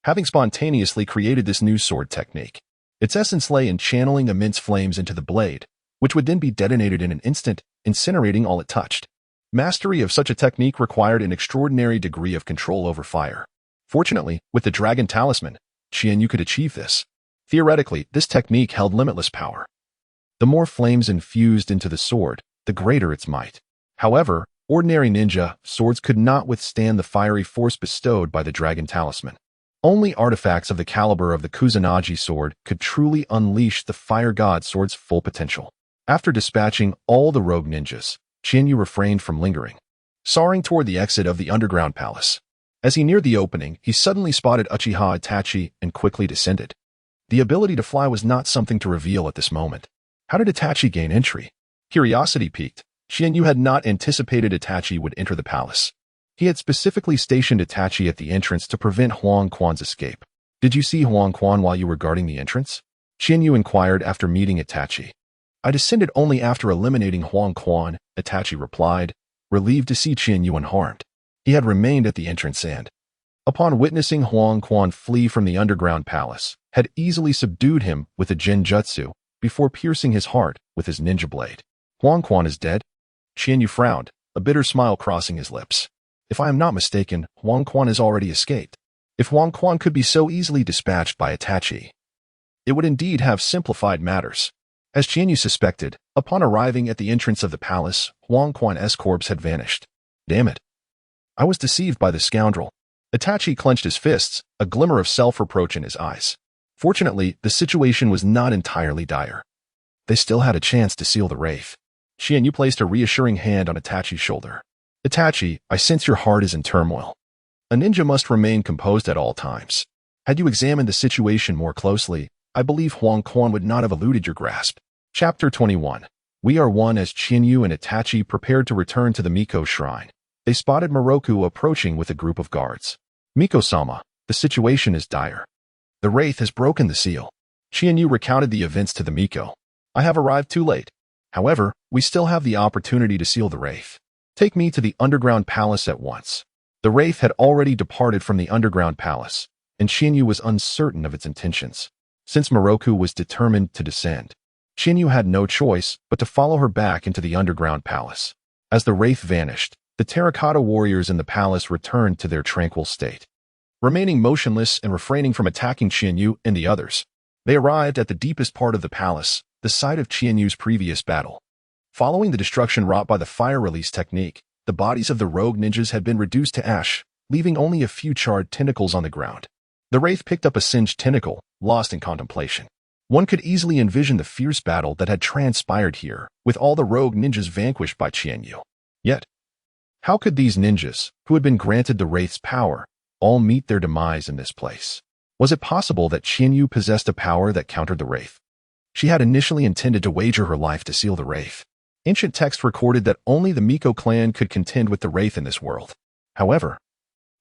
Having spontaneously created this new sword technique, its essence lay in channeling immense flames into the blade, which would then be detonated in an instant, incinerating all it touched. Mastery of such a technique required an extraordinary degree of control over fire. Fortunately, with the Dragon Talisman, Qianyu could achieve this. Theoretically, this technique held limitless power. The more flames infused into the sword, the greater its might. However, ordinary ninja swords could not withstand the fiery force bestowed by the Dragon Talisman. Only artifacts of the caliber of the Kusanagi sword could truly unleash the Fire God sword's full potential. After dispatching all the rogue ninjas, Qianyu refrained from lingering, soaring toward the exit of the underground palace. As he neared the opening, he suddenly spotted Uchiha Itachi and quickly descended. The ability to fly was not something to reveal at this moment. How did Itachi gain entry? Curiosity piqued. Qianyu had not anticipated Itachi would enter the palace. He had specifically stationed Itachi at the entrance to prevent Huang Quan's escape. Did you see Huang Quan while you were guarding the entrance? Qianyu inquired after meeting Itachi. I descended only after eliminating Huang Quan, Itachi replied, relieved to see Qianyu unharmed. He had remained at the entrance and, upon witnessing Huang Quan flee from the underground palace, had easily subdued him with a genjutsu before piercing his heart with his ninja blade. Huang Quan is dead? Qianyu frowned, a bitter smile crossing his lips. If I am not mistaken, Huang Quan has already escaped. If Huang Quan could be so easily dispatched by Itachi, it would indeed have simplified matters. As Qianyu suspected, upon arriving at the entrance of the palace, Huang Quan's corpse had vanished. Damn it. I was deceived by the scoundrel. Itachi clenched his fists, a glimmer of self-reproach in his eyes. Fortunately, the situation was not entirely dire. They still had a chance to seal the wraith. Qianyu placed a reassuring hand on Itachi's shoulder. Itachi, I sense your heart is in turmoil. A ninja must remain composed at all times. Had you examined the situation more closely, I believe Huang Quan would not have eluded your grasp. Chapter 21. We are one. As Qianyu and Itachi prepared to return to the Miko shrine, they spotted Moroku approaching with a group of guards. Miko-sama, the situation is dire. The wraith has broken the seal. Qianyu recounted the events to the Miko. I have arrived too late. However, we still have the opportunity to seal the wraith. Take me to the underground palace at once. The wraith had already departed from the underground palace, and Qianyu was uncertain of its intentions. Since Moroku was determined to descend, Qianyu had no choice but to follow her back into the underground palace. As the wraith vanished, the terracotta warriors in the palace returned to their tranquil state. Remaining motionless and refraining from attacking Qianyu and the others, they arrived at the deepest part of the palace, the site of Qianyu's previous battle. Following the destruction wrought by the fire release technique, the bodies of the rogue ninjas had been reduced to ash, leaving only a few charred tentacles on the ground. The wraith picked up a singed tentacle, lost in contemplation. One could easily envision the fierce battle that had transpired here, with all the rogue ninjas vanquished by Qianyu. Yet, how could these ninjas, who had been granted the wraith's power, all meet their demise in this place? Was it possible that Qianyu possessed a power that countered the wraith? She had initially intended to wager her life to seal the wraith. Ancient texts recorded that only the Miko clan could contend with the wraith in this world. However,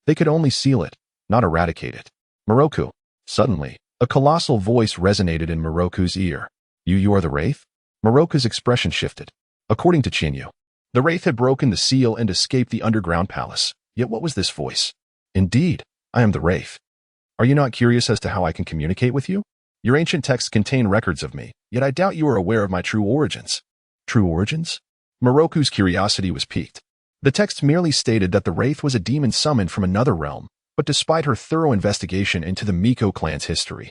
they could only seal it, not eradicate it. Moroku. Suddenly, a colossal voice resonated in Moroku's ear. You are the wraith? Moroku's expression shifted. According to Qianyu, the wraith had broken the seal and escaped the underground palace. Yet what was this voice? Indeed, I am the wraith. Are you not curious as to how I can communicate with you? Your ancient texts contain records of me, yet I doubt you are aware of my true origins. True origins? Moroku's curiosity was piqued. The text merely stated that the wraith was a demon summoned from another realm, but despite her thorough investigation into the Miko clan's history,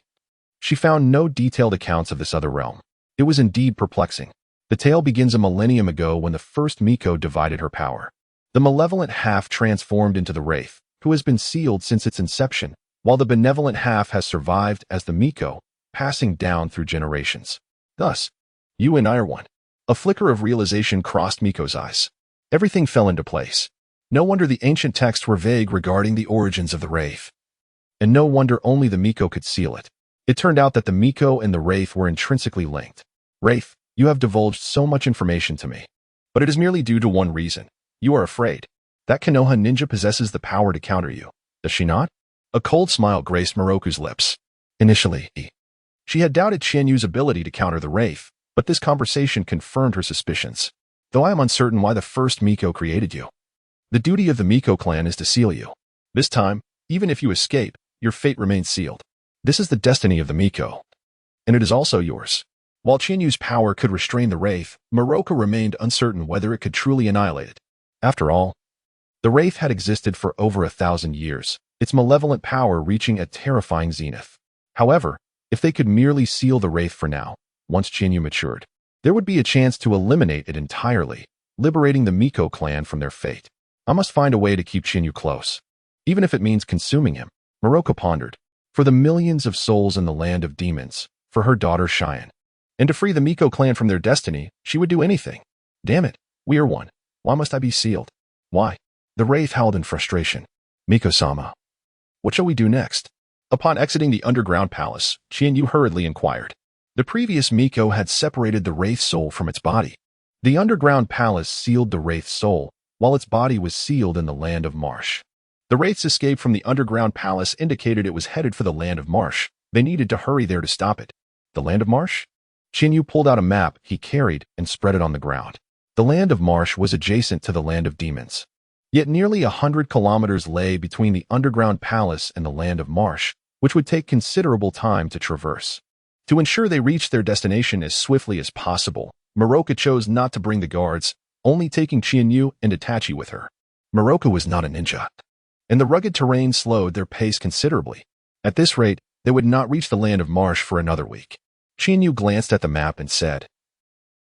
she found no detailed accounts of this other realm. It was indeed perplexing. The tale begins a millennium ago when the first Miko divided her power. The malevolent half transformed into the wraith, who has been sealed since its inception, while the benevolent half has survived as the Miko, passing down through generations. Thus, you and I are one. A flicker of realization crossed Miko's eyes. Everything fell into place. No wonder the ancient texts were vague regarding the origins of the wraith. And no wonder only the Miko could seal it. It turned out that the Miko and the wraith were intrinsically linked. Wraith, you have divulged so much information to me. But it is merely due to one reason. You are afraid. That Konoha ninja possesses the power to counter you. Does she not? A cold smile graced Moroku's lips. Initially, she had doubted Qianyu's ability to counter the wraith, but this conversation confirmed her suspicions. Though I am uncertain why the first Miko created you. The duty of the Miko clan is to seal you. This time, even if you escape, your fate remains sealed. This is the destiny of the Miko. And it is also yours. While Qianyu's power could restrain the wraith, Moroku remained uncertain whether it could truly annihilate it. After all, the wraith had existed for over 1,000 years, its malevolent power reaching a terrifying zenith. However, if they could merely seal the wraith for now, once Qianyu matured, there would be a chance to eliminate it entirely, liberating the Miko clan from their fate. I must find a way to keep Qianyu close, even if it means consuming him. Moroku pondered. for the millions of souls in the land of demons, for her daughter Cheyenne. And to free the Miko clan from their destiny, she would do anything. Damn it, we are one. Why must I be sealed? Why? The wraith howled in frustration. Miko-sama, what shall we do next? Upon exiting the underground palace, Qianyu hurriedly inquired. The previous Miko had separated the wraith's soul from its body. The underground palace sealed the wraith's soul, while its body was sealed in the land of Marsh. The wraith's escape from the underground palace indicated it was headed for the land of Marsh. They needed to hurry there to stop it. The land of Marsh? Qianyu pulled out a map he carried and spread it on the ground. The land of Marsh was adjacent to the land of demons. Yet nearly 100 kilometers lay between the underground palace and the land of Marsh, which would take considerable time to traverse. To ensure they reached their destination as swiftly as possible, Miroka chose not to bring the guards, only taking Qianyu and Itachi with her. Miroka was not a ninja, and the rugged terrain slowed their pace considerably. At this rate, they would not reach the land of Marsh for another week. Qianyu glanced at the map and said,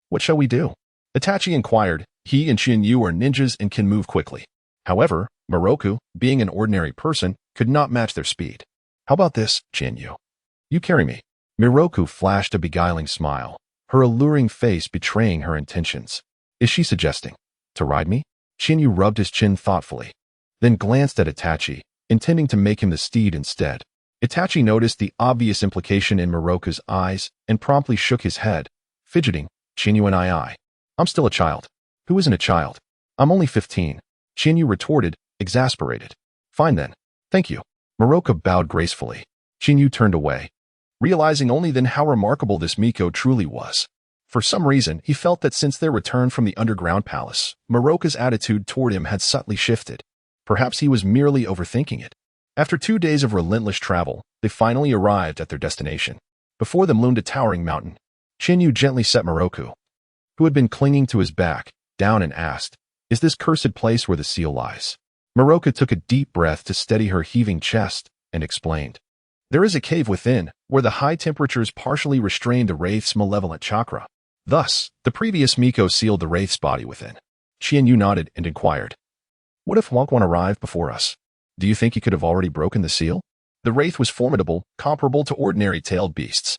"What shall we do?" Itachi inquired. He and Qianyu are ninjas and can move quickly. However, Miroku, being an ordinary person, could not match their speed. How about this, Qianyu? You carry me. Miroku flashed a beguiling smile, her alluring face betraying her intentions. Is she suggesting to ride me? Qianyu rubbed his chin thoughtfully, then glanced at Itachi, intending to make him the steed instead. Itachi noticed the obvious implication in Miroku's eyes and promptly shook his head, fidgeting. Qianyu and I'm still a child. Who isn't a child? I'm only 15. Qianyu retorted, exasperated. Fine then. Thank you. Miroka bowed gracefully. Qianyu turned away, realizing only then how remarkable this Miko truly was. For some reason, he felt that since their return from the underground palace, Miroka's attitude toward him had subtly shifted. Perhaps he was merely overthinking it. After 2 days of relentless travel, they finally arrived at their destination. Before them loomed a towering mountain. Qianyu gently set Miroku, who had been clinging to his back, down and asked, "Is this cursed place where the seal lies?" Miroka took a deep breath to steady her heaving chest and explained. There is a cave within, where the high temperatures partially restrained the wraith's malevolent chakra. Thus, the previous Miko sealed the wraith's body within. Qianyu nodded and inquired, "What if Huangquan arrived before us? Do you think he could have already broken the seal?" The wraith was formidable, comparable to ordinary tailed beasts.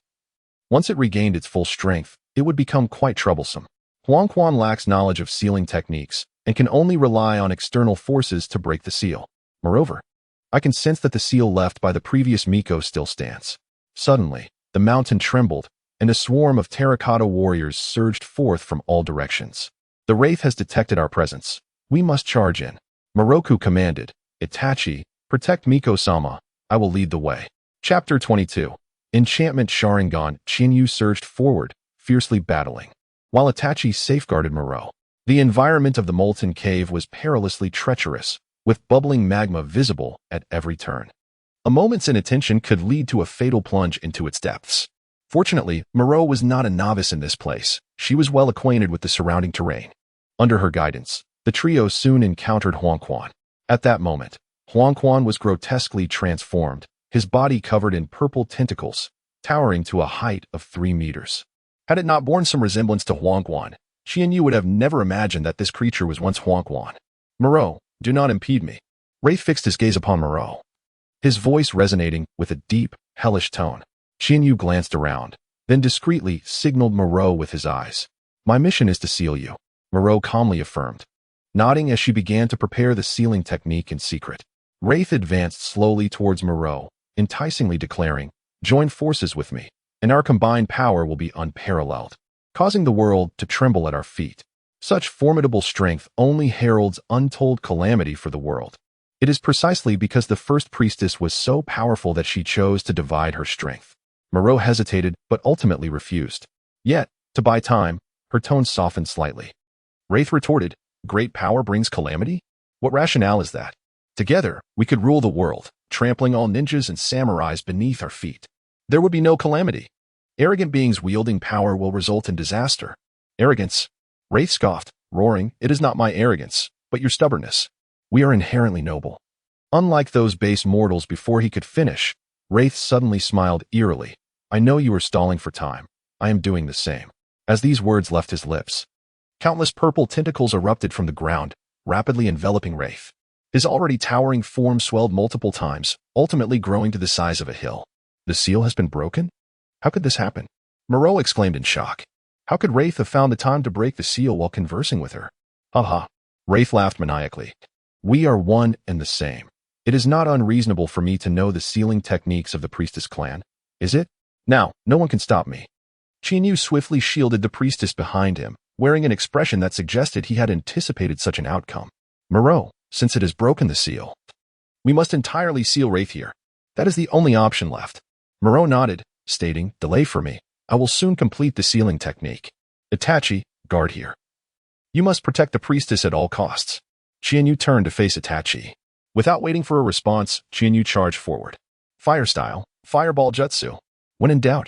Once it regained its full strength, it would become quite troublesome. Huangquan lacks knowledge of sealing techniques and can only rely on external forces to break the seal. Moreover, I can sense that the seal left by the previous Miko still stands. Suddenly, the mountain trembled, and a swarm of terracotta warriors surged forth from all directions. The wraith has detected our presence. We must charge in. Miroku commanded. Itachi, protect Miko-sama. I will lead the way. Chapter 22. Enchantment Sharingan. Qianyu surged forward, fiercely battling, while Itachi safeguarded Miro. The environment of the molten cave was perilously treacherous, with bubbling magma visible at every turn. A moment's inattention could lead to a fatal plunge into its depths. Fortunately, Miro was not a novice in this place. She was well acquainted with the surrounding terrain. Under her guidance, the trio soon encountered Huangquan. At that moment, Huangquan was grotesquely transformed, his body covered in purple tentacles, towering to a height of 3 meters. Had it not borne some resemblance to Huangquan, Qianyu would have never imagined that this creature was once Huangquan. Miro, do not impede me. Wraith fixed his gaze upon Miro, his voice resonating with a deep, hellish tone. Qianyu glanced around, then discreetly signaled Miro with his eyes. My mission is to seal you, Miro calmly affirmed, nodding as she began to prepare the sealing technique in secret. Wraith advanced slowly towards Miro, enticingly declaring, join forces with me, and our combined power will be unparalleled, causing the world to tremble at our feet. Such formidable strength only heralds untold calamity for the world. It is precisely because the first priestess was so powerful that she chose to divide her strength. Miro hesitated, but ultimately refused. Yet, to buy time, her tone softened slightly. Wraith retorted, great power brings calamity? What rationale is that? Together, we could rule the world, trampling all ninjas and samurais beneath our feet. There would be no calamity. Arrogant beings wielding power will result in disaster. Arrogance. Wraith scoffed, roaring, it is not my arrogance, but your stubbornness. We are inherently noble. Unlike those base mortals before he could finish, Wraith suddenly smiled eerily. I know you are stalling for time. I am doing the same. As these words left his lips, countless purple tentacles erupted from the ground, rapidly enveloping Wraith. His already towering form swelled multiple times, ultimately growing to the size of a hill. The seal has been broken? How could this happen? Moreau exclaimed in shock. How could Wraith have found the time to break the seal while conversing with her? Ha. Wraith laughed maniacally. We are one and the same. It is not unreasonable for me to know the sealing techniques of the priestess clan, is it? Now, no one can stop me. Qianyu swiftly shielded the priestess behind him, wearing an expression that suggested he had anticipated such an outcome. Moreau, since it has broken the seal, we must entirely seal Wraith here. That is the only option left. Moreau nodded, stating, delay for me. I will soon complete the sealing technique. Itachi, guard here. You must protect the priestess at all costs. Qianyu turned to face Itachi. Without waiting for a response, Qianyu charged forward. Fire style, fireball jutsu. When in doubt,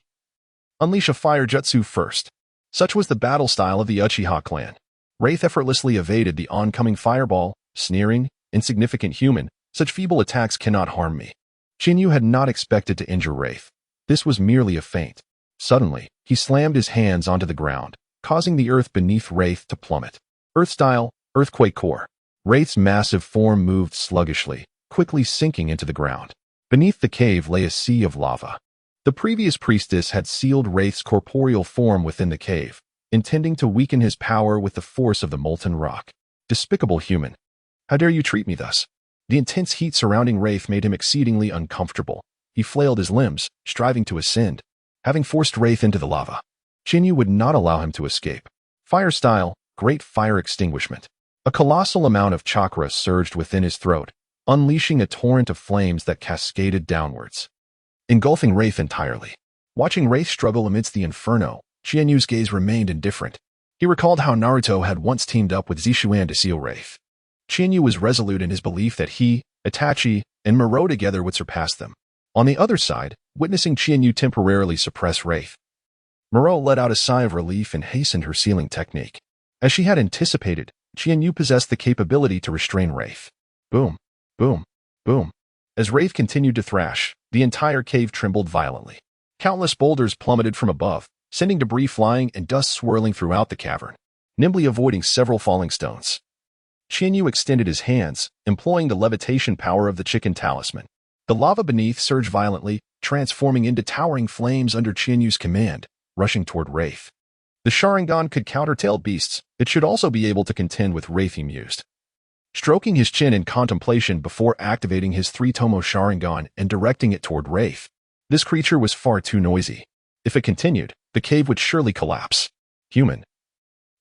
unleash a fire jutsu first. Such was the battle style of the Uchiha clan. Wraith effortlessly evaded the oncoming fireball, sneering, insignificant human, such feeble attacks cannot harm me. Qianyu had not expected to injure Wraith. This was merely a feint. Suddenly, he slammed his hands onto the ground, causing the earth beneath Wraith to plummet. Earth style, earthquake core. Wraith's massive form moved sluggishly, quickly sinking into the ground. Beneath the cave lay a sea of lava. The previous priestess had sealed Wraith's corporeal form within the cave, intending to weaken his power with the force of the molten rock. Despicable human. How dare you treat me thus? The intense heat surrounding Wraith made him exceedingly uncomfortable. He flailed his limbs, striving to ascend. Having forced Wraith into the lava, Qianyu would not allow him to escape. Fire style, great fire extinguishment. A colossal amount of chakra surged within his throat, unleashing a torrent of flames that cascaded downwards, engulfing Wraith entirely. Watching Wraith struggle amidst the inferno, Qianyu's gaze remained indifferent. He recalled how Naruto had once teamed up with Zishuan to seal Wraith. Qianyu was resolute in his belief that he, Itachi, and Moreau together would surpass them. On the other side, witnessing Qianyu temporarily suppress Wraith, Moreau let out a sigh of relief and hastened her sealing technique. As she had anticipated, Qianyu possessed the capability to restrain Wraith. Boom, boom, boom. As Wraith continued to thrash, the entire cave trembled violently. Countless boulders plummeted from above, sending debris flying and dust swirling throughout the cavern, nimbly avoiding several falling stones. Qianyu extended his hands, employing the levitation power of the chicken talisman. The lava beneath surged violently, transforming into towering flames under Qianyu's command, rushing toward Wraith. The Sharingan could counter-tail beasts. It should also be able to contend with Wraith, he mused. Stroking his chin in contemplation before activating his three-tomo Sharingan and directing it toward Wraith. This creature was far too noisy. If it continued, the cave would surely collapse. Human.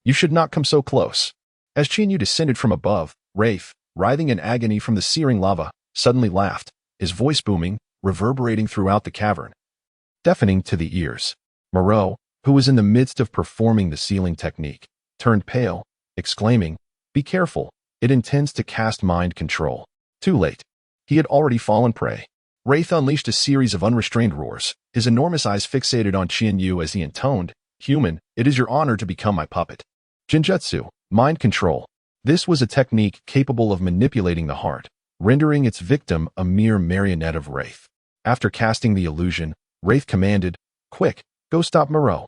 You should not come so close. As Qianyu descended from above, Wraith, writhing in agony from the searing lava, suddenly laughed, his voice booming, reverberating throughout the cavern, deafening to the ears. Moreau, who was in the midst of performing the sealing technique, turned pale, exclaiming, "Be careful, it intends to cast mind control." Too late. He had already fallen prey. Wraith unleashed a series of unrestrained roars, his enormous eyes fixated on Qianyu as he intoned, "Human, it is your honor to become my puppet." Jinjutsu, mind control. This was a technique capable of manipulating the heart, rendering its victim a mere marionette of Wraith. After casting the illusion, Wraith commanded, "Quick, go stop Moreau."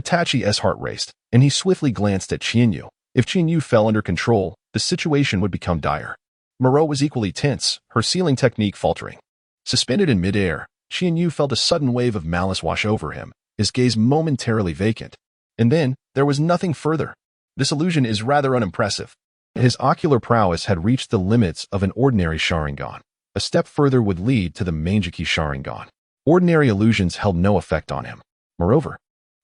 Itachi's heart raced, and he swiftly glanced at Qianyu. If Qianyu fell under control, the situation would become dire. Moreau was equally tense, her sealing technique faltering. Suspended in midair, Qianyu felt a sudden wave of malice wash over him, his gaze momentarily vacant. And then, there was nothing further. This illusion is rather unimpressive. His ocular prowess had reached the limits of an ordinary Sharingan. A step further would lead to the Manjiki Sharingan. Ordinary illusions held no effect on him. Moreover,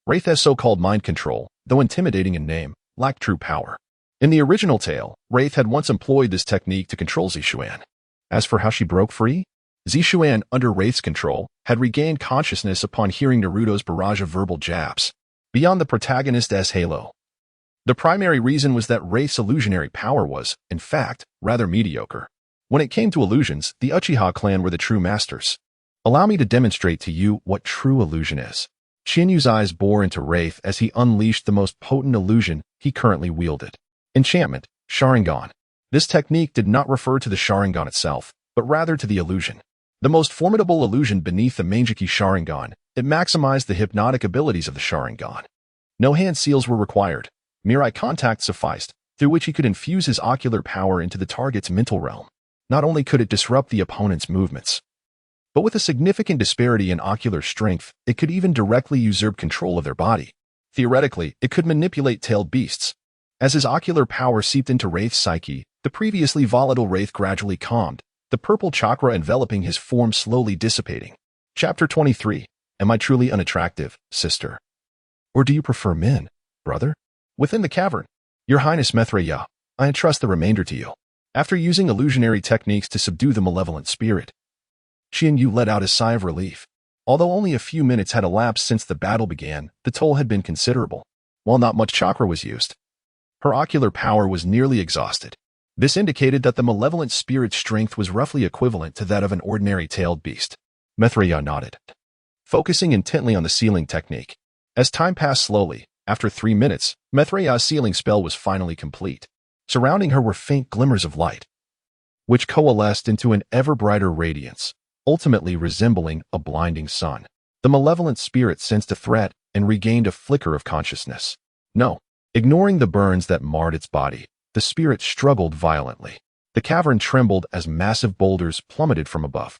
Wraith's so-called mind control, though intimidating in name, lacked true power. In the original tale, Wraith had once employed this technique to control Zishuan. As for how she broke free, Zishuan, under Wraith's control, had regained consciousness upon hearing Naruto's barrage of verbal jabs. Beyond the protagonist's halo, the primary reason was that Wraith's illusionary power was, in fact, rather mediocre. When it came to illusions, the Uchiha clan were the true masters. Allow me to demonstrate to you what true illusion is. Qianyu's eyes bore into Wraith as he unleashed the most potent illusion he currently wielded. Enchantment, Sharingan. This technique did not refer to the Sharingan itself, but rather to the illusion. The most formidable illusion beneath the Manjiki Sharingan, it maximized the hypnotic abilities of the Sharingan. No hand seals were required. Mere eye contact sufficed, through which he could infuse his ocular power into the target's mental realm. Not only could it disrupt the opponent's movements, but with a significant disparity in ocular strength, it could even directly usurp control of their body. Theoretically, it could manipulate tailed beasts. As his ocular power seeped into Wraith's psyche, the previously volatile Wraith gradually calmed, the purple chakra enveloping his form slowly dissipating. Chapter 23. Am I truly unattractive, sister? Or do you prefer men, brother? Within the cavern. Your Highness Maitreya, I entrust the remainder to you. After using illusionary techniques to subdue the malevolent spirit, Qianyu let out a sigh of relief. Although only a few minutes had elapsed since the battle began, the toll had been considerable. While not much chakra was used, her ocular power was nearly exhausted. This indicated that the malevolent spirit's strength was roughly equivalent to that of an ordinary tailed beast. Maitreya nodded, focusing intently on the sealing technique. As time passed slowly, after 3 minutes, Maitreya's sealing spell was finally complete. Surrounding her were faint glimmers of light, which coalesced into an ever brighter radiance, ultimately resembling a blinding sun. The malevolent spirit sensed a threat and regained a flicker of consciousness. No, ignoring the burns that marred its body, the spirit struggled violently. The cavern trembled as massive boulders plummeted from above.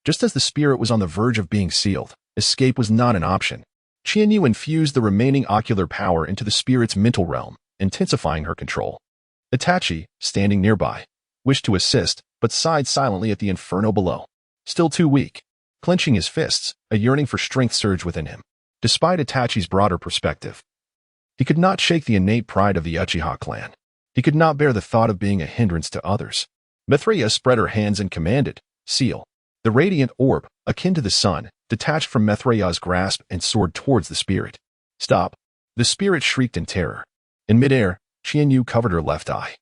Just as the spirit was on the verge of being sealed, escape was not an option. Qianyu infused the remaining ocular power into the spirit's mental realm, intensifying her control. Itachi, standing nearby, wished to assist, but sighed silently at the inferno below. Still too weak. Clenching his fists, a yearning for strength surged within him. Despite Itachi's broader perspective, he could not shake the innate pride of the Uchiha clan. He could not bear the thought of being a hindrance to others. Maitreya spread her hands and commanded, "Seal." The radiant orb, akin to the sun, detached from Maitreya's grasp and soared towards the spirit. "Stop!" The spirit shrieked in terror. In midair, Qianyu covered her left eye,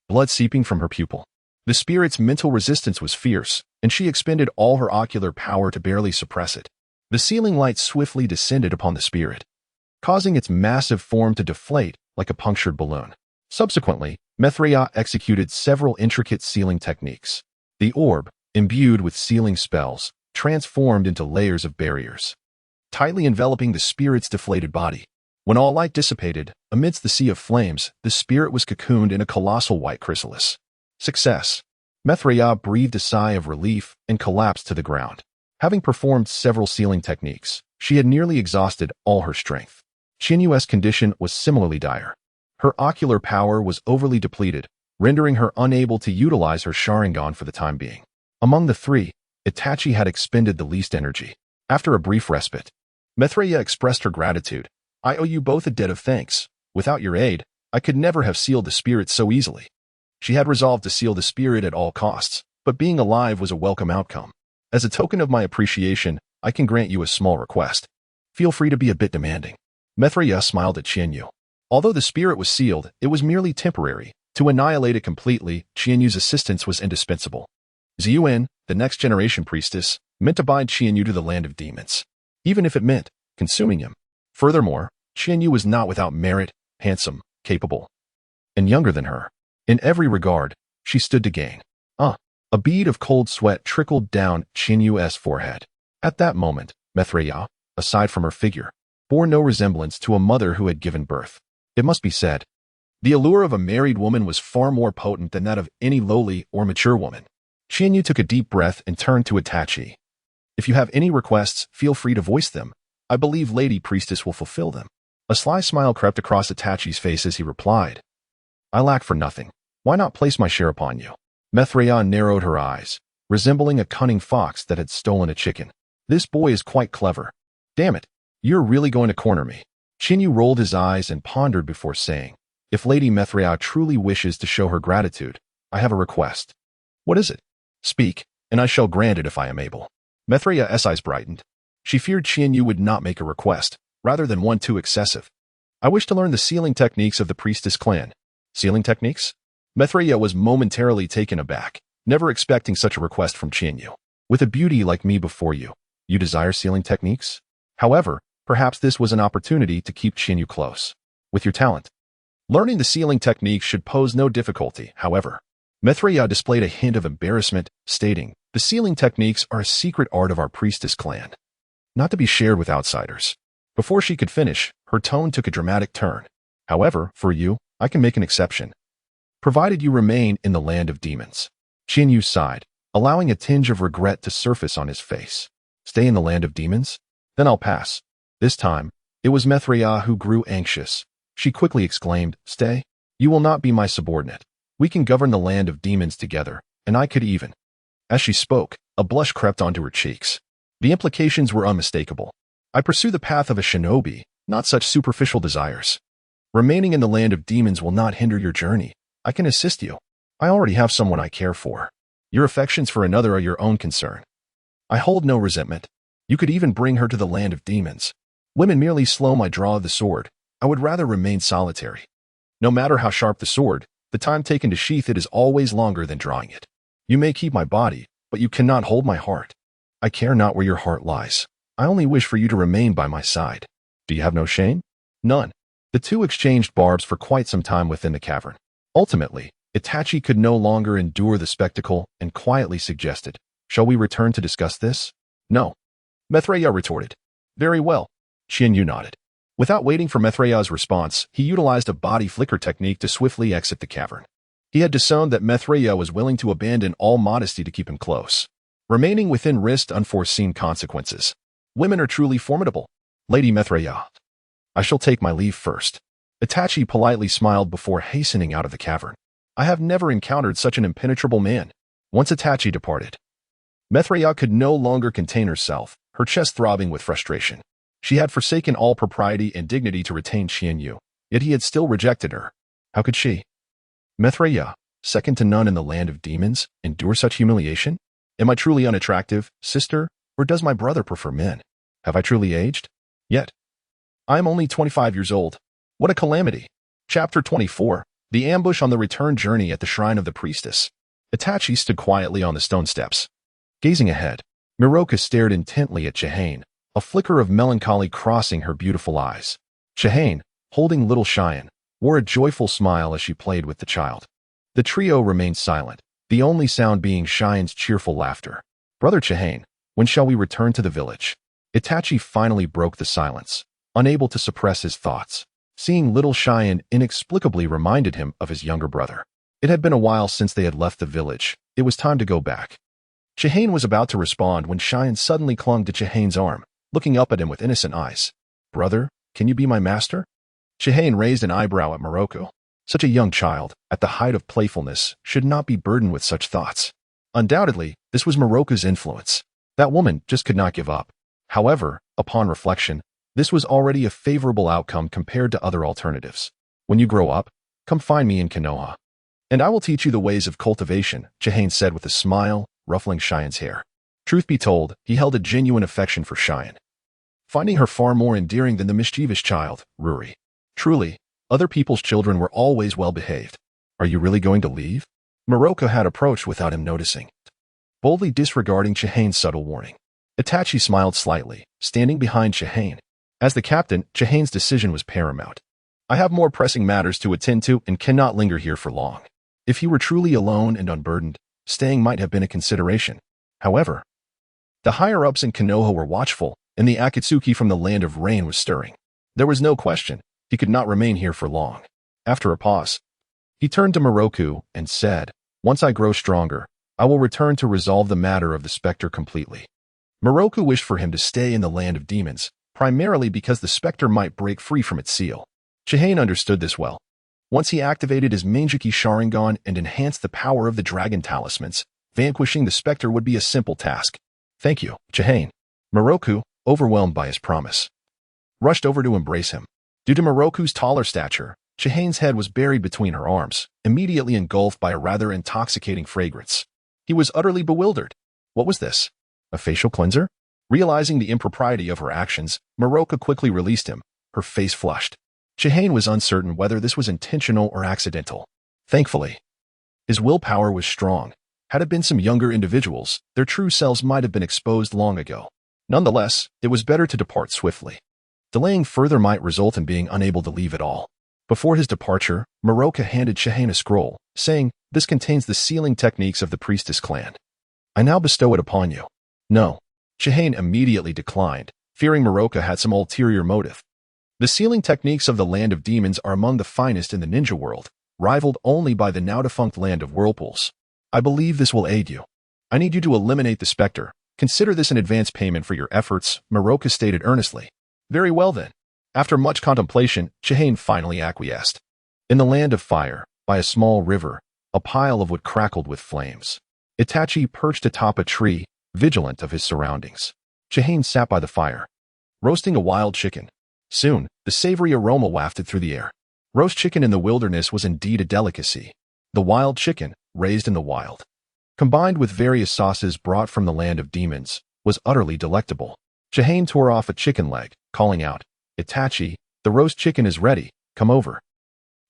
blood seeping from her pupil. The spirit's mental resistance was fierce, and she expended all her ocular power to barely suppress it. The sealing light swiftly descended upon the spirit, causing its massive form to deflate like a punctured balloon. Subsequently, Maitreya executed several intricate sealing techniques. The orb, imbued with sealing spells, transformed into layers of barriers, tightly enveloping the spirit's deflated body. When all light dissipated, amidst the sea of flames, the spirit was cocooned in a colossal white chrysalis. Success. Maitreya breathed a sigh of relief and collapsed to the ground. Having performed several sealing techniques, she had nearly exhausted all her strength. Qianyu's condition was similarly dire. Her ocular power was overly depleted, rendering her unable to utilize her Sharingan for the time being. Among the three, Itachi had expended the least energy. After a brief respite, Maitreya expressed her gratitude. "I owe you both a debt of thanks. Without your aid, I could never have sealed the spirit so easily." She had resolved to seal the spirit at all costs, but being alive was a welcome outcome. "As a token of my appreciation, I can grant you a small request. Feel free to be a bit demanding." Maitreya smiled at Qianyu. Although the spirit was sealed, it was merely temporary. To annihilate it completely, Qianyu's assistance was indispensable. Ziyuan, the next generation priestess, meant to bind Qianyu to the land of demons, even if it meant consuming him. Furthermore, Qianyu was not without merit, handsome, capable, and younger than her. In every regard, she stood to gain. A bead of cold sweat trickled down Qianyu's forehead. At that moment, Maitreya, aside from her figure, bore no resemblance to a mother who had given birth. It must be said, the allure of a married woman was far more potent than that of any lowly or mature woman. Qianyu took a deep breath and turned to Itachi. "If you have any requests, feel free to voice them. I believe Lady Priestess will fulfill them." A sly smile crept across Itachi's face as he replied, "I lack for nothing. Why not place my share upon you?" Maitreya narrowed her eyes, resembling a cunning fox that had stolen a chicken. "This boy is quite clever. Damn it, you're really going to corner me." Qianyu rolled his eyes and pondered before saying, "If Lady Maitreya truly wishes to show her gratitude, I have a request." "What is it?" "Speak, and I shall grant it if I am able." Maitreya's eyes brightened. She feared Qianyu would not make a request, rather than one too excessive. "I wish to learn the sealing techniques of the priestess clan." "Sealing techniques?" Maitreya was momentarily taken aback, never expecting such a request from Qianyu. "With a beauty like me before you, you desire sealing techniques?" However, perhaps this was an opportunity to keep Qianyu close. "With your talent, learning the sealing techniques should pose no difficulty, however." Maitreya displayed a hint of embarrassment, stating, "The sealing techniques are a secret art of our priestess clan, not to be shared with outsiders." Before she could finish, her tone took a dramatic turn. "However, for you, I can make an exception, provided you remain in the land of demons." Qianyu sighed, allowing a tinge of regret to surface on his face. Stay in the land of demons? Then I'll pass. This time, it was Mithria who grew anxious. She quickly exclaimed, Stay? You will not be my subordinate. We can govern the land of demons together, and I could even. As she spoke, a blush crept onto her cheeks. The implications were unmistakable. I pursue the path of a shinobi, not such superficial desires. Remaining in the land of demons will not hinder your journey. I can assist you. I already have someone I care for. Your affections for another are your own concern. I hold no resentment. You could even bring her to the land of demons. Women merely slow my draw of the sword. I would rather remain solitary. No matter how sharp the sword, the time taken to sheath it is always longer than drawing it. You may keep my body, but you cannot hold my heart. I care not where your heart lies. I only wish for you to remain by my side. Do you have no shame? None. The two exchanged barbs for quite some time within the cavern. Ultimately, Itachi could no longer endure the spectacle and quietly suggested, Shall we return to discuss this? No. Mithria retorted. Very well. Qianyu nodded. Without waiting for Mithria's response, he utilized a body flicker technique to swiftly exit the cavern. He had discerned that Mithria was willing to abandon all modesty to keep him close. Remaining within risked unforeseen consequences. Women are truly formidable. Lady Mithria. I shall take my leave first. Itachi politely smiled before hastening out of the cavern. I have never encountered such an impenetrable man. Once Itachi departed, Mithria could no longer contain herself, her chest throbbing with frustration. She had forsaken all propriety and dignity to retain Qianyu, yet he had still rejected her. How could she? Mithria, second to none in the land of demons, endure such humiliation? Am I truly unattractive, sister, or does my brother prefer men? Have I truly aged? Yet. I am only 25 years old. What a calamity. Chapter 24. The ambush on the return journey at the shrine of the priestess. Itachi stood quietly on the stone steps. Gazing ahead, Miroka stared intently at Chihane, a flicker of melancholy crossing her beautiful eyes. Chihane, holding little Cheyenne, wore a joyful smile as she played with the child. The trio remained silent, the only sound being Cheyenne's cheerful laughter. Brother Chihane, when shall we return to the village? Itachi finally broke the silence, unable to suppress his thoughts. Seeing little Cheyenne inexplicably reminded him of his younger brother. It had been a while since they had left the village. It was time to go back. Chihane was about to respond when Cheyenne suddenly clung to Chihane's arm, looking up at him with innocent eyes. Brother, can you be my master? Chihane raised an eyebrow at Miroku. Such a young child, at the height of playfulness, should not be burdened with such thoughts. Undoubtedly, this was Miroku's influence. That woman just could not give up. However, upon reflection, this was already a favorable outcome compared to other alternatives. When you grow up, come find me in Konoha. And I will teach you the ways of cultivation, Chihane said with a smile, ruffling Cheyenne's hair. Truth be told, he held a genuine affection for Cheyenne, finding her far more endearing than the mischievous child, Ruri. Truly, other people's children were always well behaved. Are you really going to leave? Miroka had approached without him noticing, boldly disregarding Chihane's subtle warning. Itachi smiled slightly, standing behind Chihane. As the captain, Chihane's decision was paramount. I have more pressing matters to attend to and cannot linger here for long. If he were truly alone and unburdened, staying might have been a consideration. However, the higher-ups in Konoha were watchful, and the Akatsuki from the land of rain was stirring. There was no question, he could not remain here for long. After a pause, he turned to Miroku and said, Once I grow stronger, I will return to resolve the matter of the specter completely. Miroku wished for him to stay in the land of demons, primarily because the specter might break free from its seal. Chihane understood this well. Once he activated his Manjiki Sharingan and enhanced the power of the dragon talismans, vanquishing the specter would be a simple task. Thank you, Chihane. Miroku, overwhelmed by his promise, rushed over to embrace him. Due to Miroku's taller stature, Chihane's head was buried between her arms, immediately engulfed by a rather intoxicating fragrance. He was utterly bewildered. What was this? A facial cleanser? Realizing the impropriety of her actions, Miroka quickly released him, her face flushed. Chihane was uncertain whether this was intentional or accidental. Thankfully, his willpower was strong. Had it been some younger individuals, their true selves might have been exposed long ago. Nonetheless, it was better to depart swiftly. Delaying further might result in being unable to leave at all. Before his departure, Miroka handed Chihane a scroll, saying, This contains the sealing techniques of the priestess clan. I now bestow it upon you. No. Chihane immediately declined, fearing Miroka had some ulterior motive. The sealing techniques of the land of demons are among the finest in the ninja world, rivaled only by the now-defunct land of whirlpools. I believe this will aid you. I need you to eliminate the specter. Consider this an advance payment for your efforts, Maroka stated earnestly. Very well then. After much contemplation, Chihane finally acquiesced. In the land of fire, by a small river, a pile of wood crackled with flames. Itachi perched atop a tree, vigilant of his surroundings. Chihane sat by the fire, roasting a wild chicken. Soon, the savory aroma wafted through the air. Roast chicken in the wilderness was indeed a delicacy. The wild chicken, raised in the wild, combined with various sauces brought from the land of demons, was utterly delectable. Chihane tore off a chicken leg, calling out, Itachi, the roast chicken is ready, come over.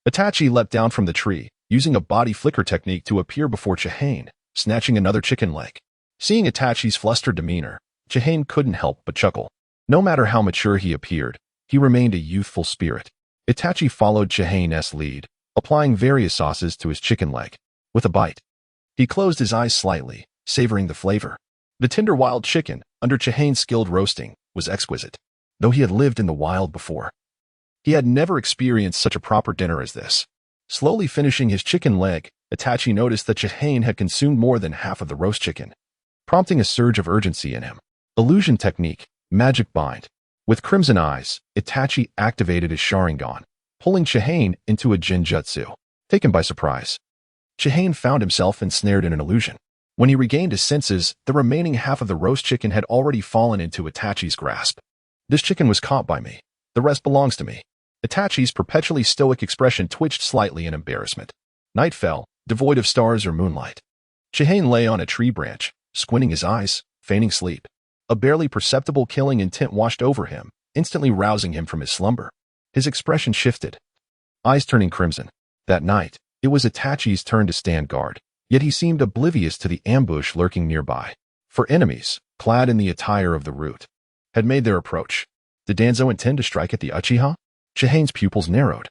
Itachi leapt down from the tree, using a body flicker technique to appear before Chihane, snatching another chicken leg. Seeing Itachi's flustered demeanor, Chihane couldn't help but chuckle. No matter how mature he appeared, he remained a youthful spirit. Itachi followed Chihane's lead, applying various sauces to his chicken leg. With a bite, he closed his eyes slightly, savoring the flavor. The tender wild chicken, under Chihane's skilled roasting, was exquisite. Though he had lived in the wild before, he had never experienced such a proper dinner as this. Slowly finishing his chicken leg, Itachi noticed that Chihane had consumed more than half of the roast chicken, prompting a surge of urgency in him. Illusion technique, magic bind. With crimson eyes, Itachi activated his Sharingan, pulling Chihane into a Genjutsu. Taken by surprise, Chihane found himself ensnared in an illusion. When he regained his senses, the remaining half of the roast chicken had already fallen into Itachi's grasp. This chicken was caught by me. The rest belongs to me. Itachi's perpetually stoic expression twitched slightly in embarrassment. Night fell, devoid of stars or moonlight. Chihane lay on a tree branch, squinting his eyes, feigning sleep. A barely perceptible killing intent washed over him, instantly rousing him from his slumber. His expression shifted, eyes turning crimson. That night, it was Itachi's turn to stand guard, yet he seemed oblivious to the ambush lurking nearby. For enemies, clad in the attire of the root, had made their approach. Did Danzo intend to strike at the Uchiha? Chihane's pupils narrowed,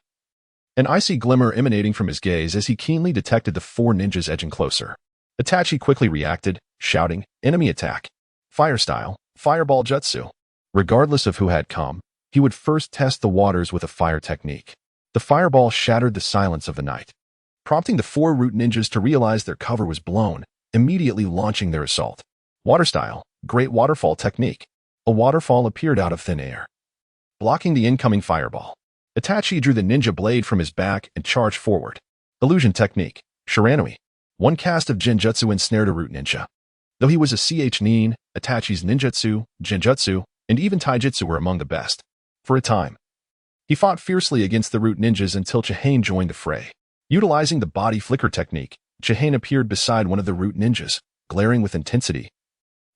an icy glimmer emanating from his gaze as he keenly detected the four ninjas edging closer. Itachi quickly reacted, shouting, enemy attack. Fire style, fireball jutsu. Regardless of who had come, he would first test the waters with a fire technique. The fireball shattered the silence of the night, prompting the four root ninjas to realize their cover was blown, immediately launching their assault. Water style, great waterfall technique. A waterfall appeared out of thin air, blocking the incoming fireball. Itachi drew the ninja blade from his back and charged forward. Illusion technique, Shiranui. One cast of Genjutsu ensnared a root ninja. Though he was a Nin, Itachi's ninjutsu, Genjutsu, and even taijutsu were among the best. For a time, he fought fiercely against the root ninjas until Chihane joined the fray. Utilizing the body flicker technique, Chihane appeared beside one of the root ninjas, glaring with intensity,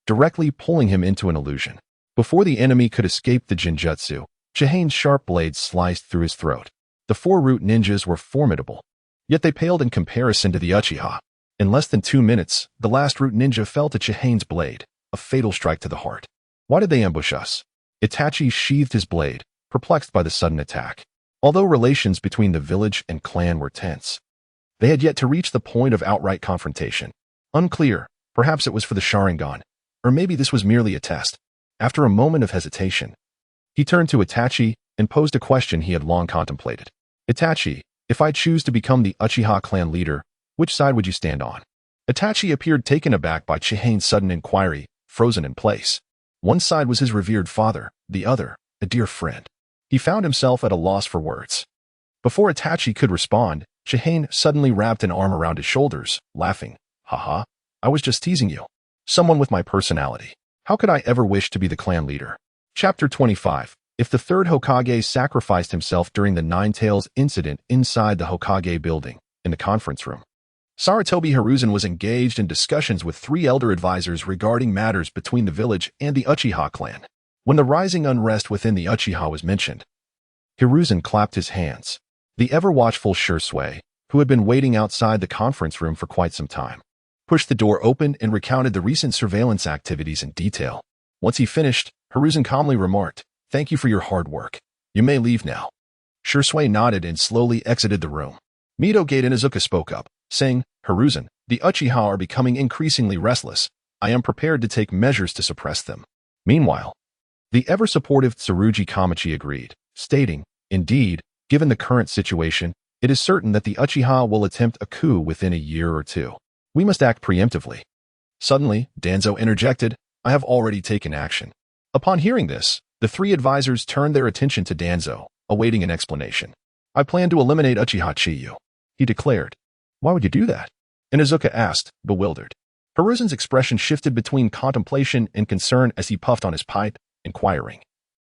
directly pulling him into an illusion. Before the enemy could escape the Genjutsu, Chihane's sharp blade sliced through his throat. The four root ninjas were formidable, yet they paled in comparison to the Uchiha. In less than 2 minutes, the last root ninja fell to Chihane's blade, a fatal strike to the heart. Why did they ambush us? Itachi sheathed his blade, perplexed by the sudden attack. Although relations between the village and clan were tense, they had yet to reach the point of outright confrontation. Unclear, perhaps it was for the Sharingan, or maybe this was merely a test. After a moment of hesitation, he turned to Itachi and posed a question he had long contemplated. Itachi, if I choose to become the Uchiha clan leader, which side would you stand on? Itachi appeared taken aback by Chihane's sudden inquiry, frozen in place. One side was his revered father, the other, a dear friend. He found himself at a loss for words. Before Itachi could respond, Chihane suddenly wrapped an arm around his shoulders, laughing. Haha, I was just teasing you. Someone with my personality. How could I ever wish to be the clan leader? Chapter 25. If the third Hokage sacrificed himself during the Nine Tails incident inside the Hokage building, in the conference room, Sarutobi Hiruzen was engaged in discussions with 3 elder advisors regarding matters between the village and the Uchiha clan. When the rising unrest within the Uchiha was mentioned, Hiruzen clapped his hands. The ever-watchful Shursui, who had been waiting outside the conference room for quite some time, pushed the door open and recounted the recent surveillance activities in detail. Once he finished, Hiruzen calmly remarked, "Thank you for your hard work. You may leave now." Shursui nodded and slowly exited the room. Mitoge Inuzuka spoke up, saying, "Hiruzen, the Uchiha are becoming increasingly restless. I am prepared to take measures to suppress them." Meanwhile, the ever-supportive Tsurugi Kamachi agreed, stating, "Indeed, given the current situation, it is certain that the Uchiha will attempt a coup within a year or two. We must act preemptively. Suddenly, Danzo interjected, I have already taken action. Upon hearing this, the three advisors turned their attention to Danzo, awaiting an explanation. I plan to eliminate Uchiha Chiba, he declared. Why would you do that? Inuzuka asked, bewildered. Hiruzen's expression shifted between contemplation and concern as he puffed on his pipe, inquiring.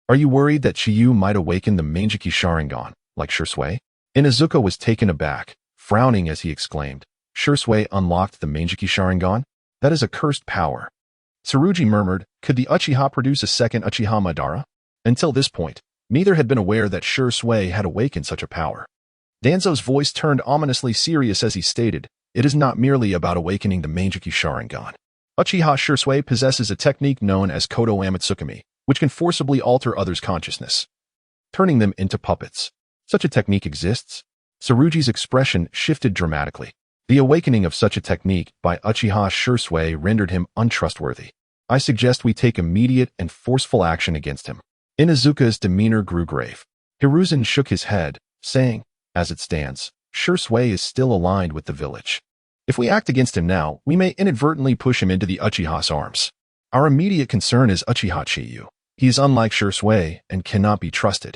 Are you worried that Chiyu might awaken the Manjiki Sharingan, like Shisui? Inuzuka was taken aback, frowning as he exclaimed, Shisui unlocked the Manjiki Sharingan? That is a cursed power. Tsurugi murmured, could the Uchiha produce a second Uchiha Madara? Until this point, neither had been aware that Shisui had awakened such a power. Danzo's voice turned ominously serious as he stated, it is not merely about awakening the Manjiki Sharingan. Uchiha Shisui possesses a technique known as Kodo Amatsukami, which can forcibly alter others' consciousness, turning them into puppets. Such a technique exists? Tsurugi's expression shifted dramatically. The awakening of such a technique by Uchiha Shisui rendered him untrustworthy. I suggest we take immediate and forceful action against him. Inuzuka's demeanor grew grave. Hiruzen shook his head, saying, as it stands, Shisui is still aligned with the village. If we act against him now, we may inadvertently push him into the Uchiha's arms. Our immediate concern is Uchiha Chiba. He is unlike Shisui and cannot be trusted.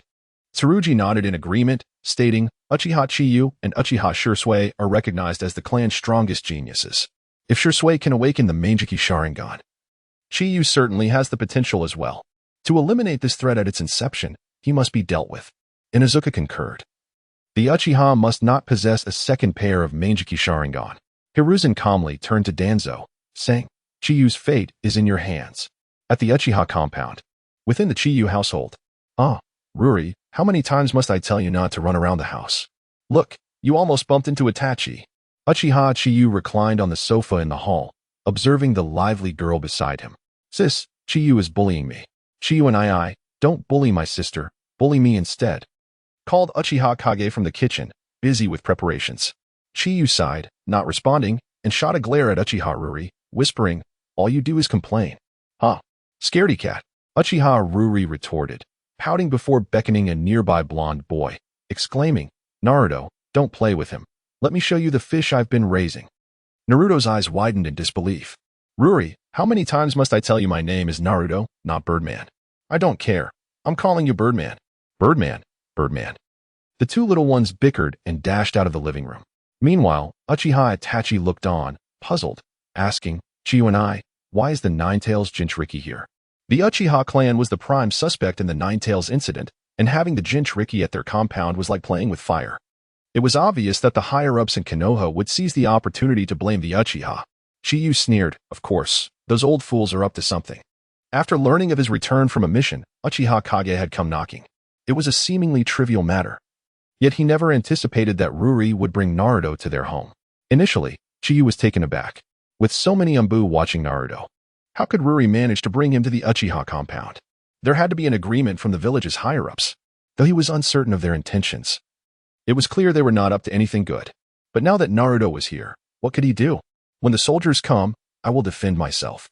Tsurugi nodded in agreement, stating, Uchiha Chiba and Uchiha Shisui are recognized as the clan's strongest geniuses. If Shisui can awaken the Manjiki Sharingan, Chiba certainly has the potential as well. To eliminate this threat at its inception, he must be dealt with. Inuzuka concurred. The Uchiha must not possess a second pair of Manjiki Sharingan. Hiruzen calmly turned to Danzo, saying, Chiyu's fate is in your hands. At the Uchiha compound, within the Chiyu household. Ruri, how many times must I tell you not to run around the house? Look, you almost bumped into Itachi. Uchiha Chiyu reclined on the sofa in the hall, observing the lively girl beside him. Sis, Chiyu is bullying me. Chiyu and I, don't bully my sister, bully me instead. Called Uchiha Kage from the kitchen, busy with preparations. Chiyu sighed, not responding, and shot a glare at Uchiha Ruri, whispering, all you do is complain. Scaredy cat. Uchiha Ruri retorted, pouting before beckoning a nearby blonde boy, exclaiming, Naruto, don't play with him. Let me show you the fish I've been raising. Naruto's eyes widened in disbelief. Ruri, how many times must I tell you my name is Naruto, not Birdman? I don't care. I'm calling you Birdman. Birdman. The two little ones bickered and dashed out of the living room. Meanwhile, Uchiha Itachi looked on, puzzled, asking, Chiyu and I, why is the Ninetales Jinchuriki here? The Uchiha clan was the prime suspect in the Ninetales incident, and having the Jinchuriki at their compound was like playing with fire. It was obvious that the higher-ups in Konoha would seize the opportunity to blame the Uchiha. Chiyu sneered, of course, those old fools are up to something. After learning of his return from a mission, Uchiha Kage had come knocking. It was a seemingly trivial matter. Yet he never anticipated that Ruri would bring Naruto to their home. Initially, Chiyu was taken aback. With so many Umbu watching Naruto, how could Ruri manage to bring him to the Uchiha compound? There had to be an agreement from the village's higher-ups, though he was uncertain of their intentions. It was clear they were not up to anything good. But now that Naruto was here, what could he do? When the soldiers come, I will defend myself.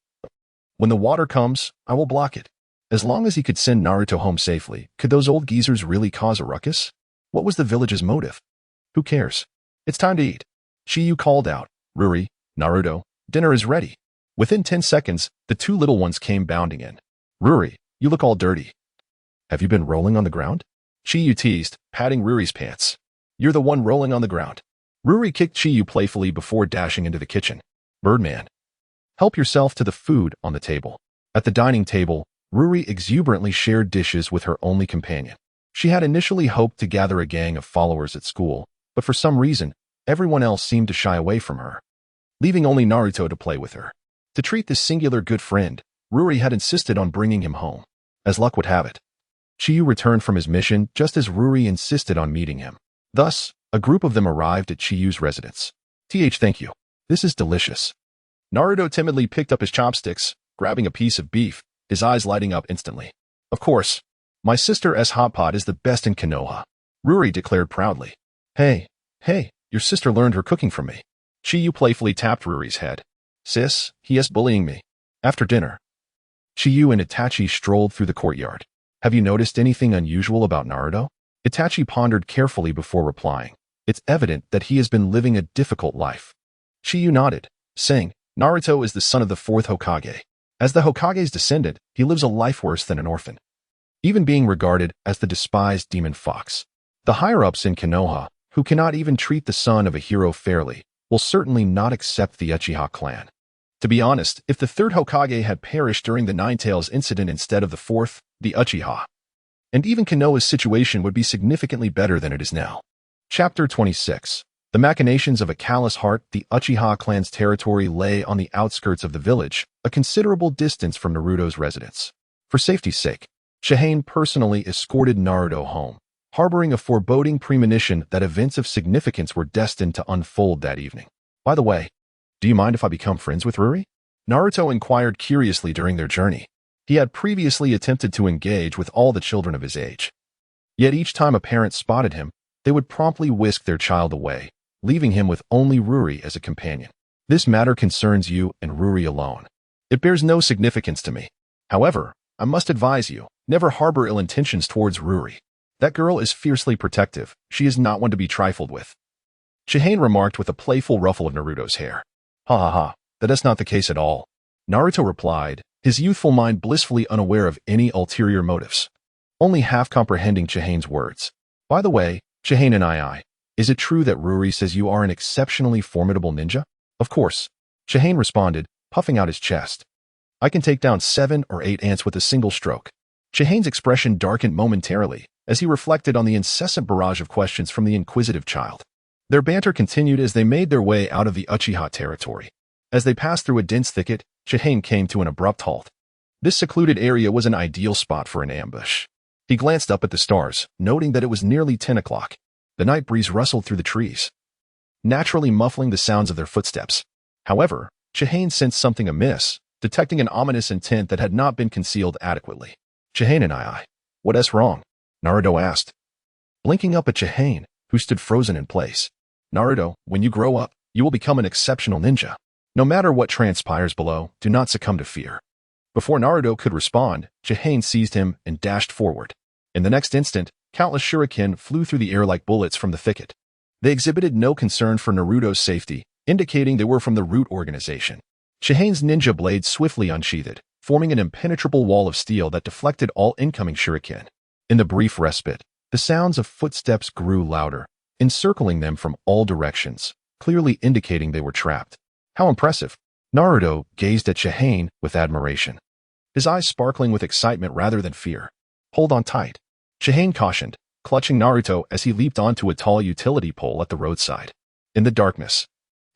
When the water comes, I will block it. As long as he could send Naruto home safely, could those old geezers really cause a ruckus? What was the village's motive? Who cares? It's time to eat. Chiyu called out, Ruri, Naruto, dinner is ready. Within 10 seconds, the two little ones came bounding in. Ruri, you look all dirty. Have you been rolling on the ground? Chiyu teased, patting Ruri's pants. You're the one rolling on the ground. Ruri kicked Chiyu playfully before dashing into the kitchen. Birdman. Help yourself to the food on the table. At the dining table, Ruri exuberantly shared dishes with her only companion. She had initially hoped to gather a gang of followers at school, but for some reason, everyone else seemed to shy away from her, leaving only Naruto to play with her. To treat this singular good friend, Ruri had insisted on bringing him home. As luck would have it, Chiyu returned from his mission just as Ruri insisted on meeting him. Thus, a group of them arrived at Chiyu's residence. Thank you. This is delicious. Naruto timidly picked up his chopsticks, grabbing a piece of beef, his eyes lighting up instantly. Of course, my sister's hot pot is the best in Konoha, Ruri declared proudly. Hey, your sister learned her cooking from me. Chiyu playfully tapped Ruri's head. Sis, he is bullying me. After dinner, Chiyu and Itachi strolled through the courtyard. Have you noticed anything unusual about Naruto? Itachi pondered carefully before replying. It's evident that he has been living a difficult life. Chiyu nodded, saying, Naruto is the son of the fourth Hokage. As the Hokage's descendant, he lives a life worse than an orphan, even being regarded as the despised demon fox. The higher-ups in Konoha, who cannot even treat the son of a hero fairly, will certainly not accept the Uchiha clan. To be honest, if the third Hokage had perished during the Nine-Tails incident instead of the fourth, the Uchiha, and even Konoha's situation would be significantly better than it is now. Chapter 26. The machinations of a callous heart. The Uchiha clan's territory lay on the outskirts of the village, a considerable distance from Naruto's residence. For safety's sake, Chihane personally escorted Naruto home, harboring a foreboding premonition that events of significance were destined to unfold that evening. By the way, do you mind if I become friends with Ruri? Naruto inquired curiously during their journey. He had previously attempted to engage with all the children of his age. Yet each time a parent spotted him, they would promptly whisk their child away, leaving him with only Ruri as a companion. This matter concerns you and Ruri alone. It bears no significance to me. However, I must advise you, never harbor ill intentions towards Ruri. That girl is fiercely protective. She is not one to be trifled with. Chihane remarked with a playful ruffle of Naruto's hair. Ha ha ha, that is not the case at all. Naruto replied, his youthful mind blissfully unaware of any ulterior motives, only half comprehending Chihane's words. By the way, Chihane and I, is it true that Ruri says you are an exceptionally formidable ninja? Of course, Chihane responded, puffing out his chest. I can take down 7 or 8 ants with a single stroke. Chihane's expression darkened momentarily as he reflected on the incessant barrage of questions from the inquisitive child. Their banter continued as they made their way out of the Uchiha territory. As they passed through a dense thicket, Chihane came to an abrupt halt. This secluded area was an ideal spot for an ambush. He glanced up at the stars, noting that it was nearly 10 o'clock. The night breeze rustled through the trees, naturally muffling the sounds of their footsteps. However, Chihane sensed something amiss, detecting an ominous intent that had not been concealed adequately. Chihane and I, what's wrong? Naruto asked, blinking up at Chihane, who stood frozen in place. Naruto, when you grow up, you will become an exceptional ninja. No matter what transpires below, do not succumb to fear. Before Naruto could respond, Chihane seized him and dashed forward. In the next instant, countless shuriken flew through the air like bullets from the thicket. They exhibited no concern for Naruto's safety, indicating they were from the Root organization. Chihane's ninja blade swiftly unsheathed, forming an impenetrable wall of steel that deflected all incoming shuriken. In the brief respite, the sounds of footsteps grew louder, encircling them from all directions, clearly indicating they were trapped. How impressive! Naruto gazed at Chihane with admiration, his eyes sparkling with excitement rather than fear. Hold on tight, Chihane cautioned, clutching Naruto as he leaped onto a tall utility pole at the roadside. In the darkness,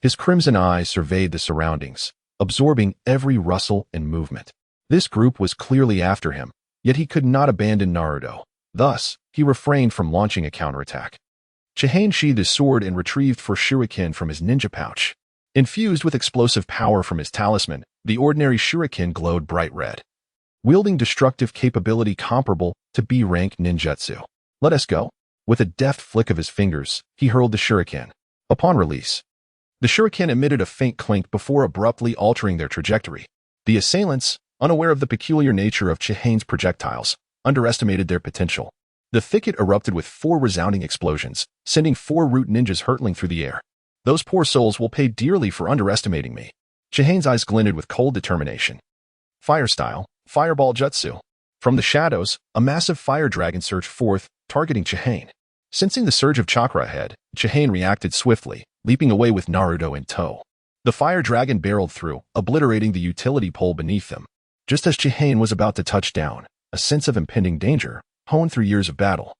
his crimson eyes surveyed the surroundings, absorbing every rustle and movement. This group was clearly after him, yet he could not abandon Naruto. Thus, he refrained from launching a counterattack. Chihane sheathed his sword and retrieved 4 shuriken from his ninja pouch. Infused with explosive power from his talisman, the ordinary shuriken glowed bright red, wielding destructive capability comparable to B-rank ninjutsu. Let us go. With a deft flick of his fingers, he hurled the shuriken. Upon release, the shuriken emitted a faint clink before abruptly altering their trajectory. The assailants, unaware of the peculiar nature of Chihane's projectiles, underestimated their potential. The thicket erupted with 4 resounding explosions, sending 4 root ninjas hurtling through the air. Those poor souls will pay dearly for underestimating me. Chihane's eyes glinted with cold determination. Fire style, fireball jutsu. From the shadows, a massive fire dragon surged forth, targeting Chihane. Sensing the surge of chakra ahead, Chihane reacted swiftly, leaping away with Naruto in tow. The fire dragon barreled through, obliterating the utility pole beneath them. Just as Chihane was about to touch down, a sense of impending danger, honed through years of battle,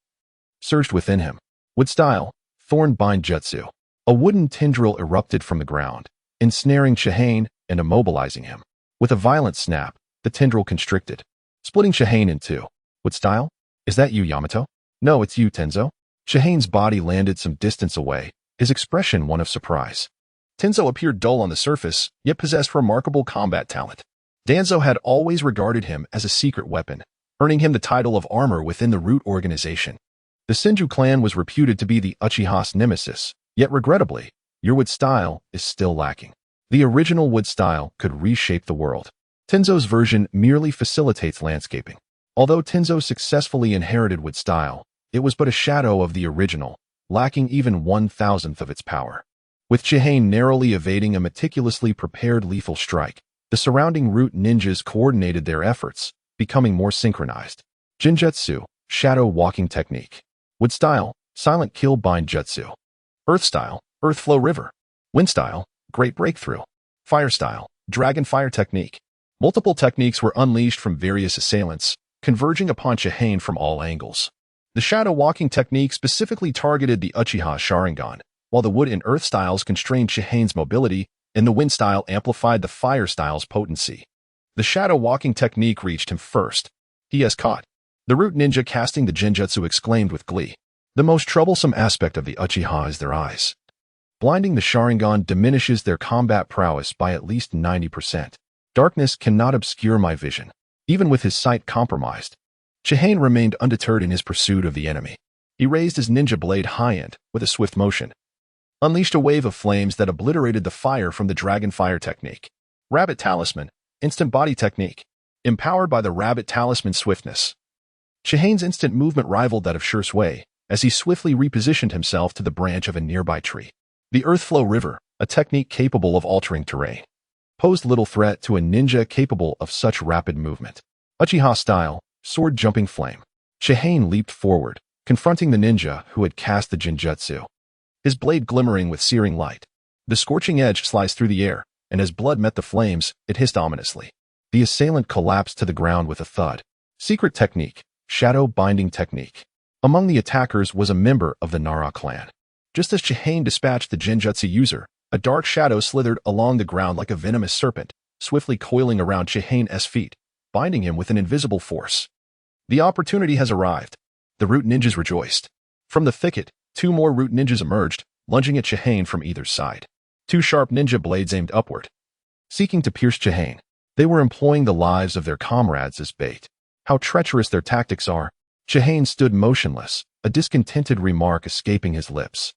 surged within him. Wood style, thorn bind jutsu. A wooden tendril erupted from the ground, ensnaring Chihane and immobilizing him. With a violent snap, the tendril constricted, splitting Chihane in 2. What style? Is that you, Yamato? No, it's you, Tenzo. Chihane's body landed some distance away, his expression one of surprise. Tenzo appeared dull on the surface, yet possessed remarkable combat talent. Danzo had always regarded him as a secret weapon, earning him the title of armor within the Root organization. The Senju clan was reputed to be the Uchiha's nemesis, yet regrettably, your wood style is still lacking. The original wood style could reshape the world. Tenzo's version merely facilitates landscaping. Although Tenzo successfully inherited wood style, it was but a shadow of the original, lacking even 1/1000th of its power. With Chihane narrowly evading a meticulously prepared lethal strike, the surrounding root ninjas coordinated their efforts, becoming more synchronized. Jinjutsu, Shadow Walking Technique. Wood Style, Silent Kill Bind Jutsu. Earth Style, Earth Flow River. Wind Style, Great Breakthrough. Fire Style, Dragon Fire Technique. Multiple techniques were unleashed from various assailants, converging upon Chihane from all angles. The Shadow Walking Technique specifically targeted the Uchiha Sharingan, while the Wood and Earth styles constrained Chihane's mobility, and the Wind style amplified the Fire style's potency. The Shadow Walking Technique reached him first. He has caught. The root ninja casting the Jinjutsu exclaimed with glee. The most troublesome aspect of the Uchiha is their eyes. Blinding the Sharingan diminishes their combat prowess by at least 90%. Darkness cannot obscure my vision. Even with his sight compromised, Chihane remained undeterred in his pursuit of the enemy. He raised his ninja blade high-end with a swift motion, unleashed a wave of flames that obliterated the fire from the Dragon Fire Technique. Rabbit Talisman, Instant Body Technique. Empowered by the Rabbit Talisman swiftness, Chihane's instant movement rivaled that of Sure Sway as he swiftly repositioned himself to the branch of a nearby tree. The Earth Flow River, a technique capable of altering terrain, posed little threat to a ninja capable of such rapid movement. Uchiha Style, Sword Jumping Flame. Chihane leaped forward, confronting the ninja who had cast the Jinjutsu. His blade glimmering with searing light. The scorching edge sliced through the air, and as blood met the flames, it hissed ominously. The assailant collapsed to the ground with a thud. Secret Technique, Shadow Binding Technique. Among the attackers was a member of the Nara clan. Just as Chihane dispatched the Jinjutsu user, a dark shadow slithered along the ground like a venomous serpent, swiftly coiling around Chihane's feet, binding him with an invisible force. The opportunity has arrived. The root ninjas rejoiced. From the thicket, 2 more root ninjas emerged, lunging at Chihane from either side. 2 sharp ninja blades aimed upward, seeking to pierce Chihane. They were employing the lives of their comrades as bait. How treacherous their tactics are. Chihane stood motionless, a discontented remark escaping his lips.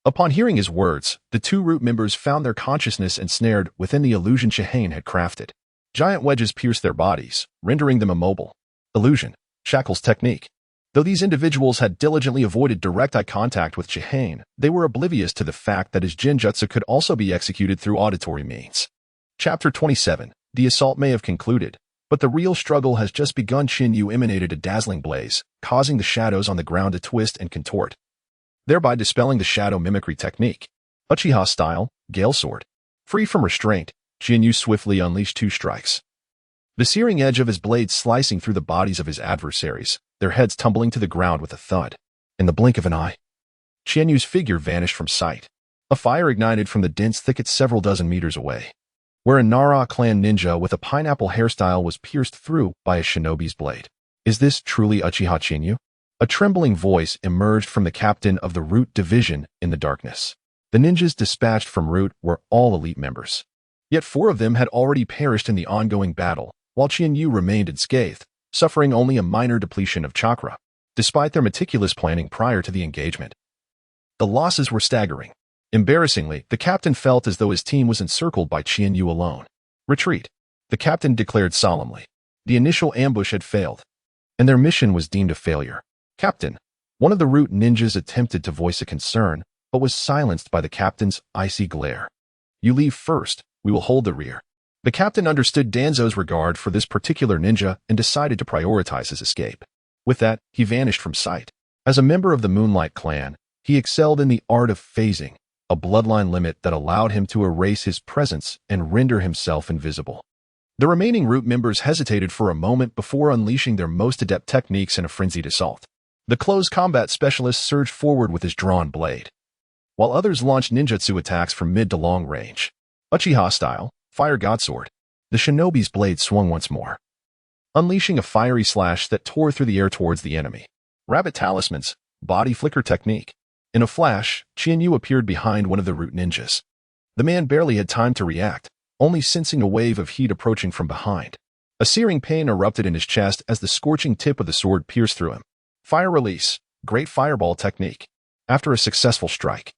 Upon hearing his words, the 2 root members found their consciousness ensnared within the illusion Chihane had crafted. Giant wedges pierced their bodies, rendering them immobile. Illusion, Shackles Technique. Though these individuals had diligently avoided direct eye contact with Chihane, they were oblivious to the fact that his Jinjutsu could also be executed through auditory means. Chapter 27. The assault may have concluded, but the real struggle has just begun. Shinyu emanated a dazzling blaze, causing the shadows on the ground to twist and contort, thereby dispelling the shadow mimicry technique. Uchiha Style, Gale Sword. Free from restraint, Shinyu swiftly unleashed 2 strikes. The searing edge of his blade slicing through the bodies of his adversaries, their heads tumbling to the ground with a thud. In the blink of an eye, Chinyu's figure vanished from sight. A fire ignited from the dense thicket several dozen meters away, where a Nara clan ninja with a pineapple hairstyle was pierced through by a shinobi's blade. Is this truly Uchiha Chinyu? A trembling voice emerged from the captain of the Root Division in the darkness. The ninjas dispatched from Root were all elite members. Yet 4 of them had already perished in the ongoing battle, while Chinyu remained unscathed, suffering only a minor depletion of chakra, despite their meticulous planning prior to the engagement. The losses were staggering. Embarrassingly, the captain felt as though his team was encircled by Chinyu alone. Retreat, the captain declared solemnly. The initial ambush had failed, and their mission was deemed a failure. Captain, one of the Root ninjas attempted to voice a concern, but was silenced by the captain's icy glare. You leave first, we will hold the rear. The captain understood Danzo's regard for this particular ninja and decided to prioritize his escape. With that, he vanished from sight. As a member of the Moonlight clan, he excelled in the art of phasing, a bloodline limit that allowed him to erase his presence and render himself invisible. The remaining Root members hesitated for a moment before unleashing their most adept techniques in a frenzied assault. The close combat specialist surged forward with his drawn blade, while others launched ninjutsu attacks from mid to long range. Uchiha Style, Fire God Sword. The shinobi's blade swung once more, unleashing a fiery slash that tore through the air towards the enemy. Rabbit Talismans, Body Flicker Technique. In a flash, Chinyu appeared behind one of the Root ninjas. The man barely had time to react, only sensing a wave of heat approaching from behind. A searing pain erupted in his chest as the scorching tip of the sword pierced through him. Fire Release, Great Fireball Technique. After a successful strike,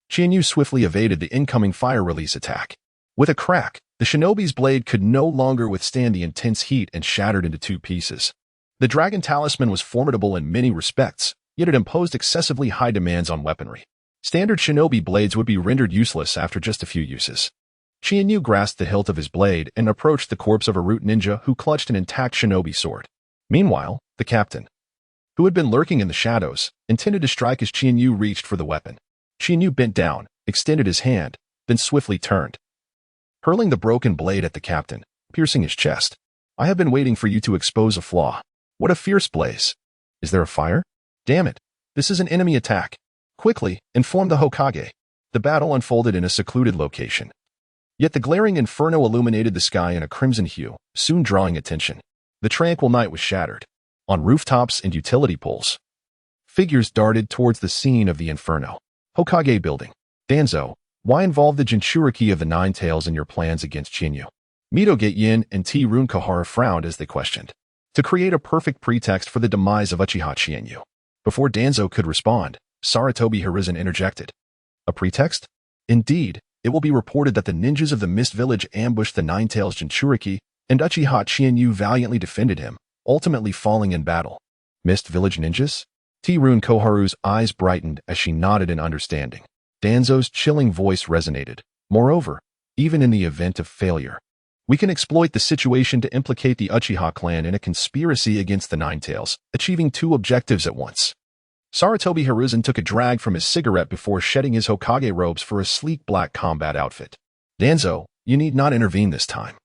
Chinyu swiftly evaded the incoming fire release attack. With a crack, the shinobi's blade could no longer withstand the intense heat and shattered into 2 pieces. The Dragon Talisman was formidable in many respects, yet it imposed excessively high demands on weaponry. Standard shinobi blades would be rendered useless after just a few uses. Qianyu grasped the hilt of his blade and approached the corpse of a root ninja who clutched an intact shinobi sword. Meanwhile, the captain, who had been lurking in the shadows, intended to strike as Qianyu reached for the weapon. Qianyu bent down, extended his hand, then swiftly turned, hurling the broken blade at the captain, piercing his chest. I have been waiting for you to expose a flaw. What a fierce blaze. Is there a fire? Damn it. This is an enemy attack. Quickly, inform the Hokage. The battle unfolded in a secluded location. Yet the glaring inferno illuminated the sky in a crimson hue, soon drawing attention. The tranquil night was shattered. On rooftops and utility poles, figures darted towards the scene of the inferno. Hokage building. Danzo, why involve the Jinchuriki of the Nine Tails in your plans against Qianyu? Mito Yin and T-Rune Kohara frowned as they questioned. To create a perfect pretext for the demise of Uchiha Qianyu. Before Danzo could respond, Sarutobi Hiruzen interjected. A pretext? Indeed, it will be reported that the ninjas of the Mist Village ambushed the Nine Tails Jinchuriki, and Uchiha Qianyu valiantly defended him, ultimately falling in battle. Mist Village ninjas? T-Rune Koharu's eyes brightened as she nodded in understanding. Danzo's chilling voice resonated. Moreover, even in the event of failure, we can exploit the situation to implicate the Uchiha clan in a conspiracy against the Nine Tails, achieving two objectives at once. Sarutobi Hiruzen took a drag from his cigarette before shedding his Hokage robes for a sleek black combat outfit. Danzo, you need not intervene this time.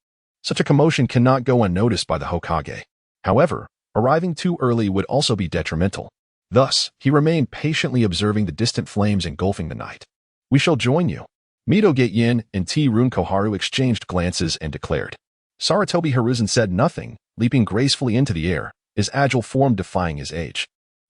Such a commotion cannot go unnoticed by the Hokage. However, arriving too early would also be detrimental. Thus, he remained patiently observing the distant flames engulfing the night. We shall join you. Mito Yin and T-Rune Koharu exchanged glances and declared. Sarutobi Hiruzen said nothing, leaping gracefully into the air, his agile form defying his age.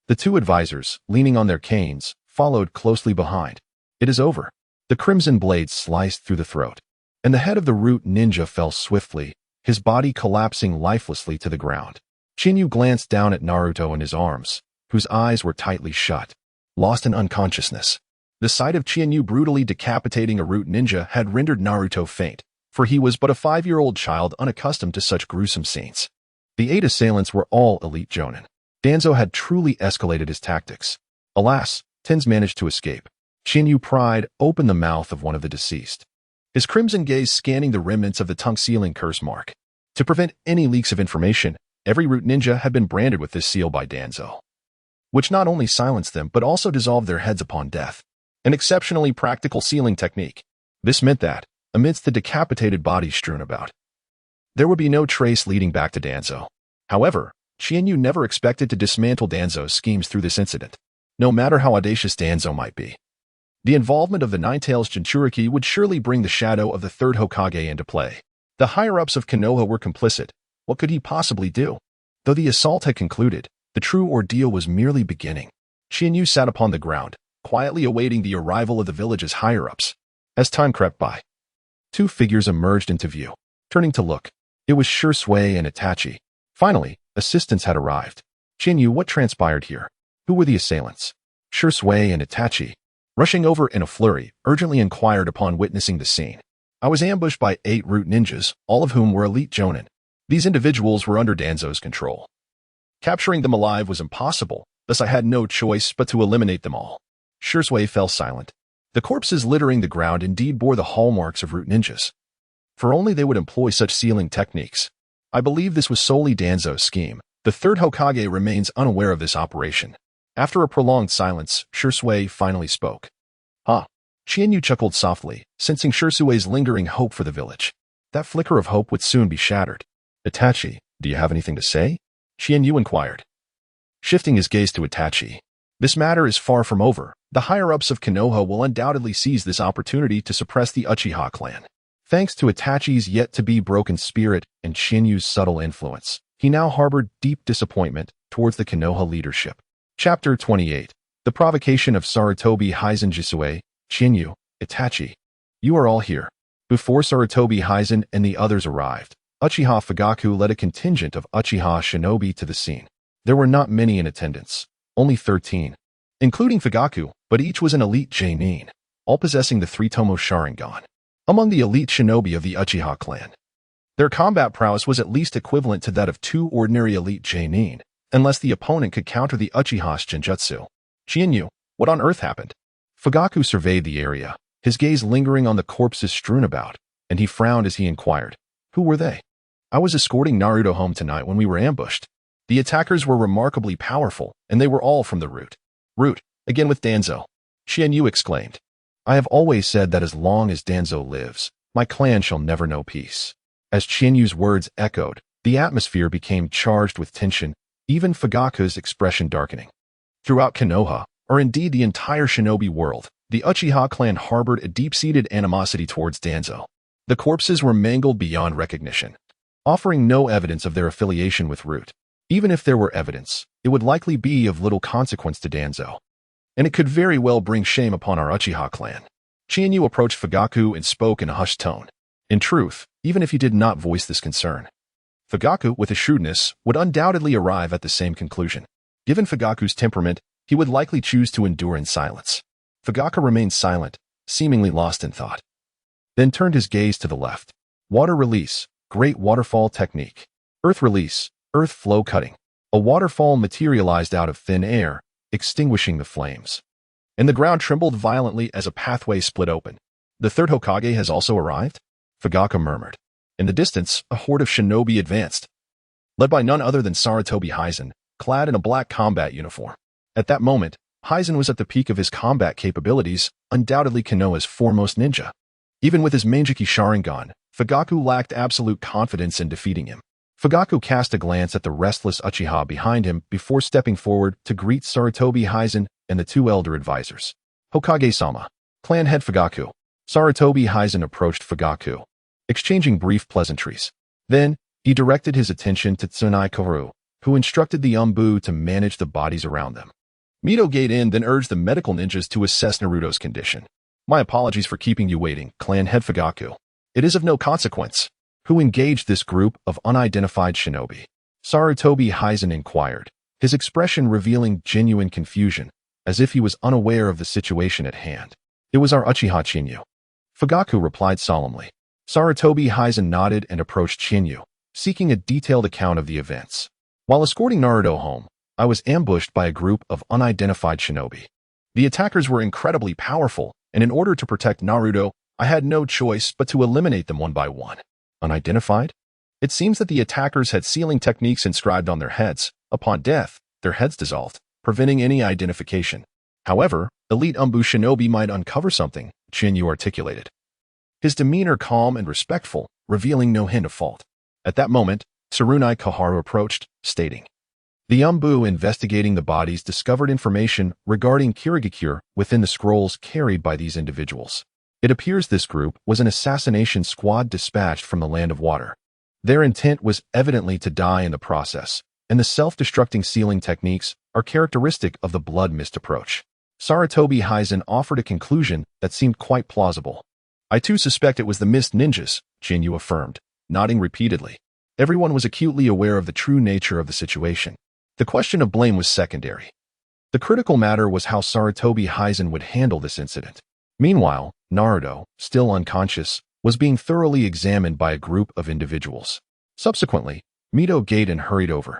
The two advisors, leaning on their canes, followed closely behind. It is over. The crimson blade sliced through the throat, and the head of the root ninja fell swiftly, his body collapsing lifelessly to the ground. Qianyu glanced down at Naruto in his arms, whose eyes were tightly shut, lost in unconsciousness. The sight of Qianyu brutally decapitating a root ninja had rendered Naruto faint, for he was but a 5-year-old child unaccustomed to such gruesome scenes. The 8 assailants were all elite jonin. Danzo had truly escalated his tactics. Alas, Tens managed to escape. Qianyu pried open the mouth of one of the deceased, his crimson gaze scanning the remnants of the tongue-sealing curse mark. To prevent any leaks of information, every root ninja had been branded with this seal by Danzo, which not only silenced them but also dissolved their heads upon death. An exceptionally practical sealing technique. This meant that, amidst the decapitated bodies strewn about, there would be no trace leading back to Danzo. However, Qianyu never expected to dismantle Danzo's schemes through this incident, no matter how audacious Danzo might be. The involvement of the Nine Tails Jinchuriki would surely bring the shadow of the third Hokage into play. The higher-ups of Konoha were complicit. What could he possibly do? Though the assault had concluded, the true ordeal was merely beginning. Qianyu sat upon the ground, quietly awaiting the arrival of the village's higher-ups. As time crept by, 2 figures emerged into view. Turning to look, it was Shursui and Itachi. Finally, assistance had arrived. Qianyu, what transpired here? Who were the assailants? Shursui and Itachi, rushing over in a flurry, urgently inquired upon witnessing the scene. I was ambushed by 8 root ninjas, all of whom were elite jonin. These individuals were under Danzo's control. Capturing them alive was impossible, thus I had no choice but to eliminate them all. Shursui fell silent. The corpses littering the ground indeed bore the hallmarks of root ninjas. For only they would employ such sealing techniques. I believe this was solely Danzo's scheme. The third Hokage remains unaware of this operation. After a prolonged silence, Shursui finally spoke. Qianyu chuckled softly, sensing Shursui's lingering hope for the village. That flicker of hope would soon be shattered. Itachi, do you have anything to say? Qianyu inquired, shifting his gaze to Itachi. This matter is far from over. The higher-ups of Konoha will undoubtedly seize this opportunity to suppress the Uchiha clan. Thanks to Itachi's yet-to-be-broken spirit and Qianyu's subtle influence, he now harbored deep disappointment towards the Konoha leadership. Chapter 28. The Provocation of Sarutobi Hizen Jisue, Qianyu, Itachi. You are all here. Before Sarutobi Hizen and the others arrived, Uchiha Fugaku led a contingent of Uchiha shinobi to the scene. There were not many in attendance, only 13, including Fugaku, but each was an elite genin, all possessing the 3-tomo Sharingan. Among the elite shinobi of the Uchiha clan, their combat prowess was at least equivalent to that of 2 ordinary elite genin, unless the opponent could counter the Uchiha's genjutsu. Qianyu, what on earth happened? Fugaku surveyed the area, his gaze lingering on the corpses strewn about, and he frowned as he inquired, "Who were they?" "I was escorting Naruto home tonight when we were ambushed. The attackers were remarkably powerful, and they were all from the root." "Root, again with Danzo," Xianyu exclaimed. "I have always said that as long as Danzo lives, my clan shall never know peace." As Xianyu's words echoed, the atmosphere became charged with tension, even Fugaku's expression darkening. Throughout Konoha, or indeed the entire shinobi world, the Uchiha clan harbored a deep-seated animosity towards Danzo. The corpses were mangled beyond recognition, offering no evidence of their affiliation with Root. Even if there were evidence, it would likely be of little consequence to Danzo, and it could very well bring shame upon our Uchiha clan. Xianyu approached Fugaku and spoke in a hushed tone. In truth, even if he did not voice this concern, Fugaku, with his shrewdness, would undoubtedly arrive at the same conclusion. Given Fugaku's temperament, he would likely choose to endure in silence. Fugaku remained silent, seemingly lost in thought. Then turned his gaze to the left. Water release, great waterfall technique. Earth release, earth flow cutting. A waterfall materialized out of thin air, extinguishing the flames. And the ground trembled violently as a pathway split open. "The third Hokage has also arrived?" Fugaku murmured. In the distance, a horde of shinobi advanced, led by none other than Sarutobi Hizen, clad in a black combat uniform. At that moment, Hizen was at the peak of his combat capabilities, undoubtedly Konoha's foremost ninja. Even with his Manjiki Sharingan, Fugaku lacked absolute confidence in defeating him. Fugaku cast a glance at the restless Uchiha behind him before stepping forward to greet Sarutobi Hizen and the two elder advisors. "Hokage-sama, clan head Fugaku." Sarutobi Hizen approached Fugaku, exchanging brief pleasantries. Then, he directed his attention to Tsunai Kaoru, who instructed the Umbu to manage the bodies around them. Mito Gaiden then urged the medical ninjas to assess Naruto's condition. "My apologies for keeping you waiting, clan head Fugaku. It is of no consequence." "Who engaged this group of unidentified shinobi?" Sarutobi Hizen inquired, his expression revealing genuine confusion, as if he was unaware of the situation at hand. "It was our Uchiha Chinyu." Fugaku replied solemnly. Sarutobi Hizen nodded and approached Chinyu, seeking a detailed account of the events. "While escorting Naruto home, I was ambushed by a group of unidentified shinobi. The attackers were incredibly powerful, and in order to protect Naruto, I had no choice but to eliminate them one by one." "Unidentified?" "It seems that the attackers had sealing techniques inscribed on their heads. Upon death, their heads dissolved, preventing any identification. However, elite Umbu shinobi might uncover something," Chinyu articulated, his demeanor calm and respectful, revealing no hint of fault. At that moment, Tsunai Kaoru approached, stating, "The Umbu investigating the bodies discovered information regarding Kirigakure within the scrolls carried by these individuals. It appears this group was an assassination squad dispatched from the Land of Water. Their intent was evidently to die in the process, and the self-destructing sealing techniques are characteristic of the blood mist approach." Sarutobi Hizen offered a conclusion that seemed quite plausible. "I too suspect it was the mist ninjas," Chinyu affirmed, nodding repeatedly. Everyone was acutely aware of the true nature of the situation. The question of blame was secondary. The critical matter was how Sarutobi Hizen would handle this incident. Meanwhile, Naruto, still unconscious, was being thoroughly examined by a group of individuals. Subsequently, Mito Gaiden hurried over.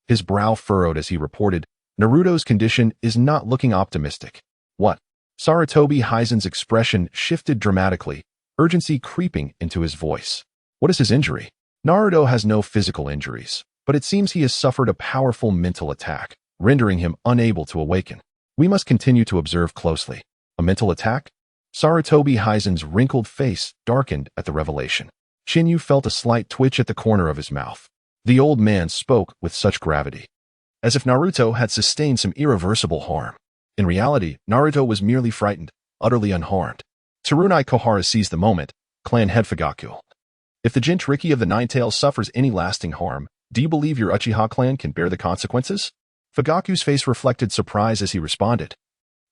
His brow furrowed as he reported, "Naruto's condition is not looking optimistic." "What?" Sarutobi Hizen's expression shifted dramatically, urgency creeping into his voice. "What is his injury?" "Naruto has no physical injuries, but it seems he has suffered a powerful mental attack, rendering him unable to awaken. We must continue to observe closely." "A mental attack?" Sarutobi Hizen's wrinkled face darkened at the revelation. Chinyu felt a slight twitch at the corner of his mouth. The old man spoke with such gravity, as if Naruto had sustained some irreversible harm. In reality, Naruto was merely frightened, utterly unharmed. Tsunai Kaoru seized the moment, clan head Fugaku. "If the Jinchuriki of the Nine-Tails suffers any lasting harm, do you believe your Uchiha clan can bear the consequences?" Fugaku's face reflected surprise as he responded.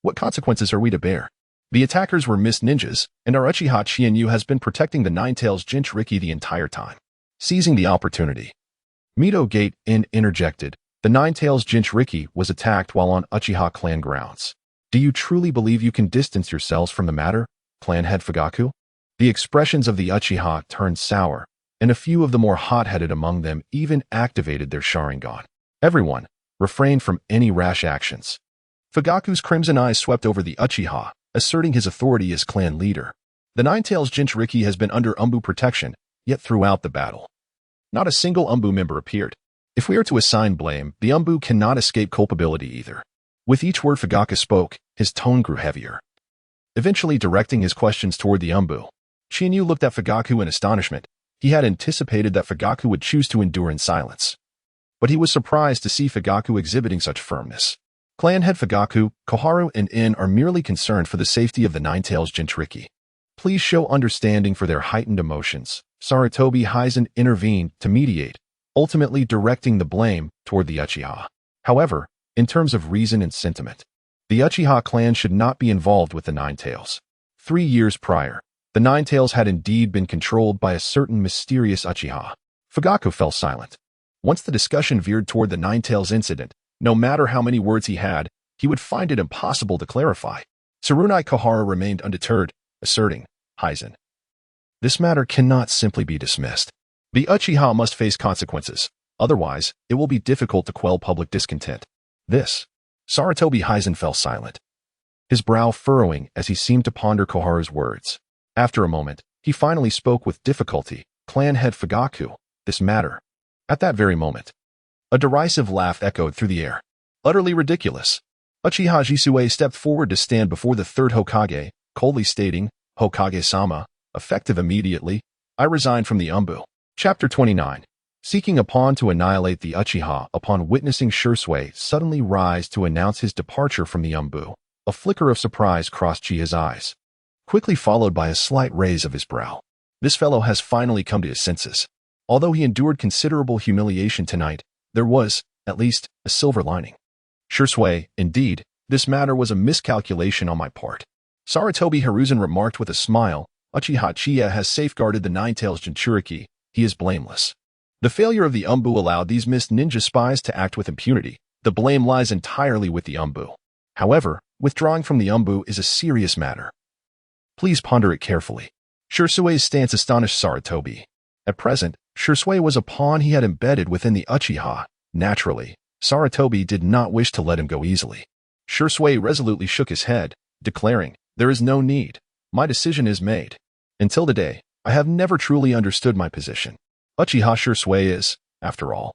"What consequences are we to bear? The attackers were mist ninjas, and our Uchiha Chinyu has been protecting the Nine-Tails Jinchuriki the entire time." Seizing the opportunity, Mito Gaiden interjected, "The Nine-Tails Jinchuriki was attacked while on Uchiha clan grounds. Do you truly believe you can distance yourselves from the matter, clan head Fugaku?" The expressions of the Uchiha turned sour, and a few of the more hot-headed among them even activated their Sharingan. Everyone refrained from any rash actions. Fugaku's crimson eyes swept over the Uchiha, asserting his authority as clan leader. The Ninetales Jinchuriki has been under Umbu protection, yet throughout the battle, not a single Umbu member appeared. If we are to assign blame, the Umbu cannot escape culpability either. With each word Fugaku spoke, his tone grew heavier, eventually directing his questions toward the Umbu. Shinyu looked at Fugaku in astonishment. He had anticipated that Fugaku would choose to endure in silence, but he was surprised to see Fugaku exhibiting such firmness. Clan head Fugaku, Koharu, and In are merely concerned for the safety of the Ninetales Jinchuriki. Please show understanding for their heightened emotions. Sarutobi Hizen intervened to mediate, ultimately directing the blame toward the Uchiha. However, in terms of reason and sentiment, the Uchiha clan should not be involved with the Ninetales. 3 years prior, the Ninetales had indeed been controlled by a certain mysterious Uchiha. Fugaku fell silent. Once the discussion veered toward the Ninetales incident, no matter how many words he had, he would find it impossible to clarify. Tsurunai Koharu remained undeterred, asserting, Hizen, this matter cannot simply be dismissed. The Uchiha must face consequences, otherwise it will be difficult to quell public discontent. Sarutobi Hizen fell silent, his brow furrowing as he seemed to ponder Koharu's words. After a moment, he finally spoke with difficulty, clan head Fugaku, this matter. At that very moment, a derisive laugh echoed through the air. Utterly ridiculous. Uchiha Jisue stepped forward to stand before the third Hokage, coldly stating, Hokage-sama, effective immediately, I resign from the Umbu. Chapter 29. Seeking a pawn to annihilate the Uchiha upon witnessing Shisui suddenly rise to announce his departure from the Umbu, a flicker of surprise crossed Chiha's eyes, quickly followed by a slight raise of his brow. This fellow has finally come to his senses. Although he endured considerable humiliation tonight, there was, at least, a silver lining. Shisui, indeed, this matter was a miscalculation on my part. Sarutobi Hiruzen remarked with a smile, Uchiha Chiba has safeguarded the Ninetales Jinchuriki. He is blameless. The failure of the Umbu allowed these mist ninja spies to act with impunity. The blame lies entirely with the Umbu. However, withdrawing from the Umbu is a serious matter. Please ponder it carefully. Shisui's stance astonished Sarutobi. At present, Shisui was a pawn he had embedded within the Uchiha. Naturally, Sarutobi did not wish to let him go easily. Shisui resolutely shook his head, declaring, there is no need. My decision is made. Until today, I have never truly understood my position. Uchiha Shisui is, after all,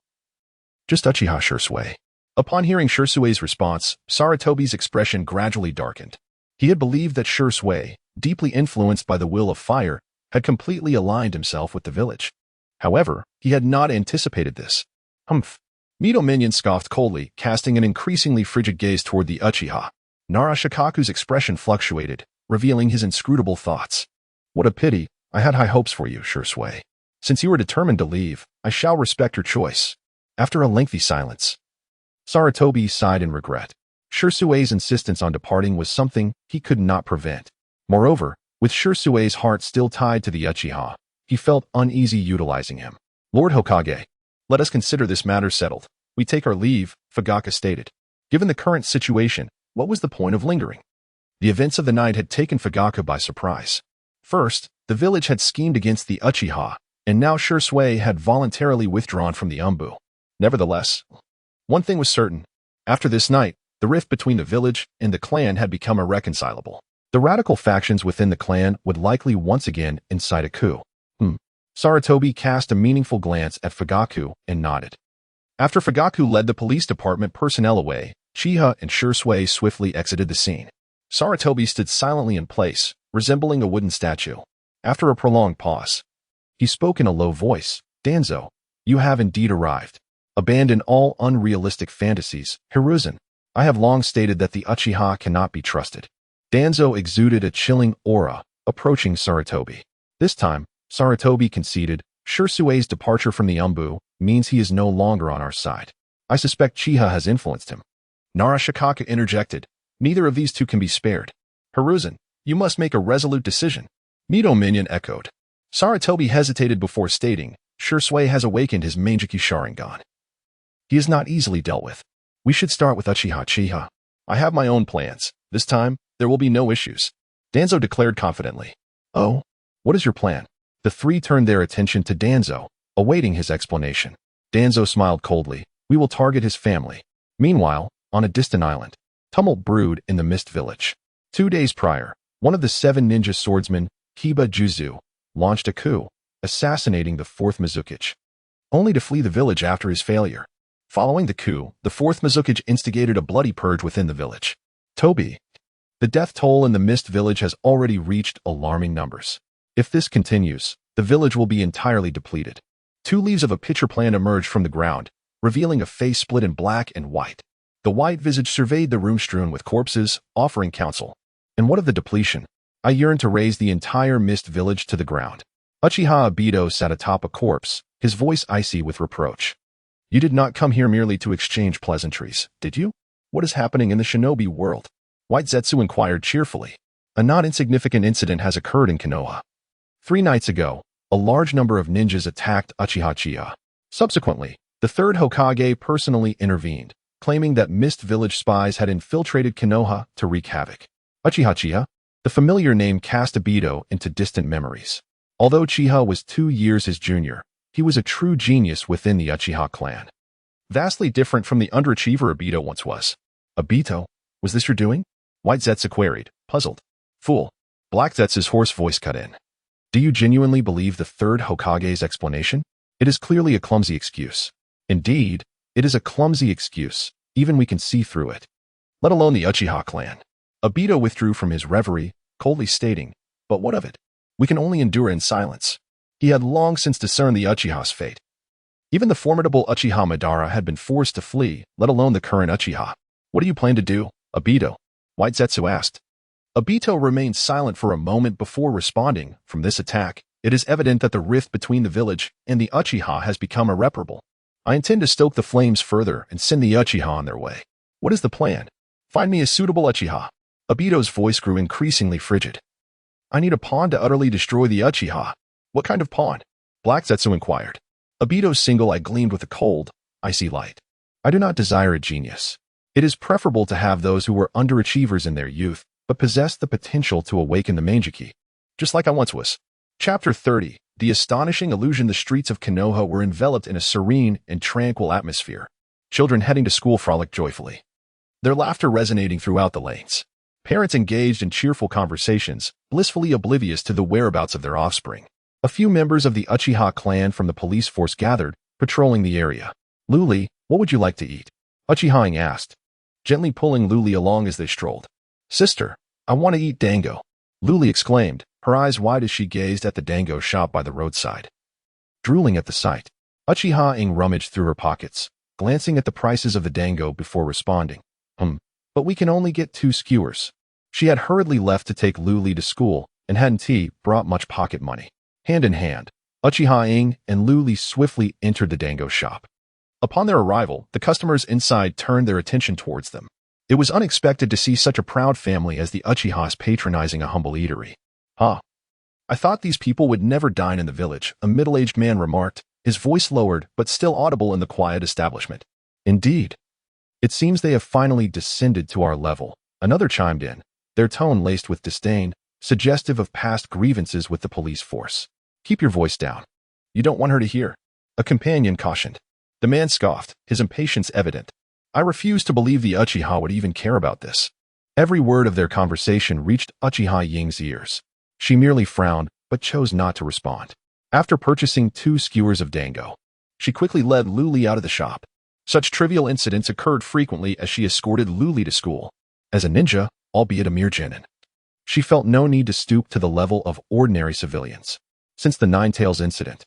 just Uchiha Shisui. Upon hearing Shisui's response, Sarutobi's expression gradually darkened. He had believed that Shisui, deeply influenced by the will of fire, had completely aligned himself with the village. However, he had not anticipated this. Humph. Mito Minion scoffed coldly, casting an increasingly frigid gaze toward the Uchiha. Narashikaku's expression fluctuated, revealing his inscrutable thoughts. What a pity, I had high hopes for you, Shisui. Since you are determined to leave, I shall respect your choice. After a lengthy silence, Sarutobi sighed in regret. Shisui's insistence on departing was something he could not prevent. Moreover, with Shisui's heart still tied to the Uchiha, he felt uneasy utilizing him. Lord Hokage, let us consider this matter settled. We take our leave, Fugaku stated. Given the current situation, what was the point of lingering? The events of the night had taken Fugaku by surprise. First, the village had schemed against the Uchiha, and now Shisui had voluntarily withdrawn from the Umbu. Nevertheless, one thing was certain. After this night, the rift between the village and the clan had become irreconcilable. The radical factions within the clan would likely once again incite a coup. Sarutobi cast a meaningful glance at Fugaku and nodded. After Fugaku led the police department personnel away, Chiha and Shisui swiftly exited the scene. Sarutobi stood silently in place, resembling a wooden statue. After a prolonged pause, he spoke in a low voice, Danzo, you have indeed arrived. Abandon all unrealistic fantasies, Hiruzen. I have long stated that the Uchiha cannot be trusted. Danzo exuded a chilling aura, approaching Sarutobi. This time, Sarutobi conceded, Shisui's departure from the Umbu means he is no longer on our side. I suspect Chiha has influenced him. Narashikaku interjected, neither of these two can be spared. Hiruzen, you must make a resolute decision. Mito Minion echoed. Sarutobi hesitated before stating, Shisui has awakened his Manjiki Sharingan. He is not easily dealt with. We should start with Uchiha Chiba. I have my own plans. This time, there will be no issues. Danzo declared confidently. Oh, what is your plan? The three turned their attention to Danzo, awaiting his explanation. Danzo smiled coldly. We will target his family. Meanwhile, on a distant island, tumult brewed in the Mist Village. 2 days prior, one of the 7 ninja swordsmen, Chiba Juzu, launched a coup, assassinating the 4th Mizukichi, only to flee the village after his failure. Following the coup, the 4th Mizukichi instigated a bloody purge within the village. Toby. The death toll in the Mist Village has already reached alarming numbers. If this continues, the village will be entirely depleted. 2 leaves of a pitcher plant emerged from the ground, revealing a face split in black and white. The white visage surveyed the room strewn with corpses, offering counsel. And what of the depletion? I yearn to raise the entire Mist Village to the ground. Uchiha Obito sat atop a corpse, his voice icy with reproach. You did not come here merely to exchange pleasantries, did you? What is happening in the shinobi world? White Zetsu inquired cheerfully. A not insignificant incident has occurred in Konoha. 3 nights ago, a large number of ninjas attacked Uchiha Chiba. Subsequently, the 3rd Hokage personally intervened, claiming that Mist Village spies had infiltrated Konoha to wreak havoc. Uchiha Chiba, the familiar name, cast Obito into distant memories. Although Chiba was 2 years his junior, he was a true genius within the Uchiha clan. Vastly different from the underachiever Obito once was. Obito, was this your doing? White Zetsu queried, puzzled. Fool. Black Zetsu's hoarse voice cut in. Do you genuinely believe the 3rd Hokage's explanation? It is clearly a clumsy excuse. Indeed, it is a clumsy excuse. Even we can see through it. Let alone the Uchiha clan. Obito withdrew from his reverie, coldly stating, but what of it? We can only endure in silence. He had long since discerned the Uchiha's fate. Even the formidable Uchiha Madara had been forced to flee, let alone the current Uchiha. What do you plan to do, Obito? White Zetsu asked. Obito remained silent for a moment before responding. From this attack, it is evident that the rift between the village and the Uchiha has become irreparable. I intend to stoke the flames further and send the Uchiha on their way. What is the plan? Find me a suitable Uchiha. Obito's voice grew increasingly frigid. I need a pawn to utterly destroy the Uchiha. What kind of pawn? Black Zetsu inquired. Obito's single eye gleamed with a cold, icy light. I do not desire a genius. It is preferable to have those who were underachievers in their youth, but possess the potential to awaken the Manjiki. Just like I once was. Chapter 30. The astonishing illusion. The streets of Konoha were enveloped in a serene and tranquil atmosphere. Children heading to school frolicked joyfully, their laughter resonating throughout the lanes. Parents engaged in cheerful conversations, blissfully oblivious to the whereabouts of their offspring. A few members of the Uchiha clan from the police force gathered, patrolling the area. Luli, what would you like to eat? Uchiha asked, gently pulling Luli along as they strolled. Sister, I want to eat dango, Luli exclaimed, her eyes wide as she gazed at the dango shop by the roadside. Drooling at the sight, Uchiha rummaged through her pockets, glancing at the prices of the dango before responding. But we can only get 2 skewers. She had hurriedly left to take Luli to school and hadn't brought much pocket money. Hand in hand, Uchiha and Luli swiftly entered the dango shop. Upon their arrival, the customers inside turned their attention towards them. It was unexpected to see such a proud family as the Uchihas patronizing a humble eatery. I thought these people would never dine in the village, a middle-aged man remarked, his voice lowered but still audible in the quiet establishment. Indeed. It seems they have finally descended to our level, another chimed in, their tone laced with disdain, suggestive of past grievances with the police force. Keep your voice down. You don't want her to hear. A companion cautioned. The man scoffed, his impatience evident. I refuse to believe the Uchiha would even care about this. Every word of their conversation reached Uchiha Ying's ears. She merely frowned, but chose not to respond. After purchasing 2 skewers of dango, she quickly led Luli out of the shop. Such trivial incidents occurred frequently as she escorted Luli to school. As a ninja, albeit a mere genin, she felt no need to stoop to the level of ordinary civilians. Since the Nine-Tails incident,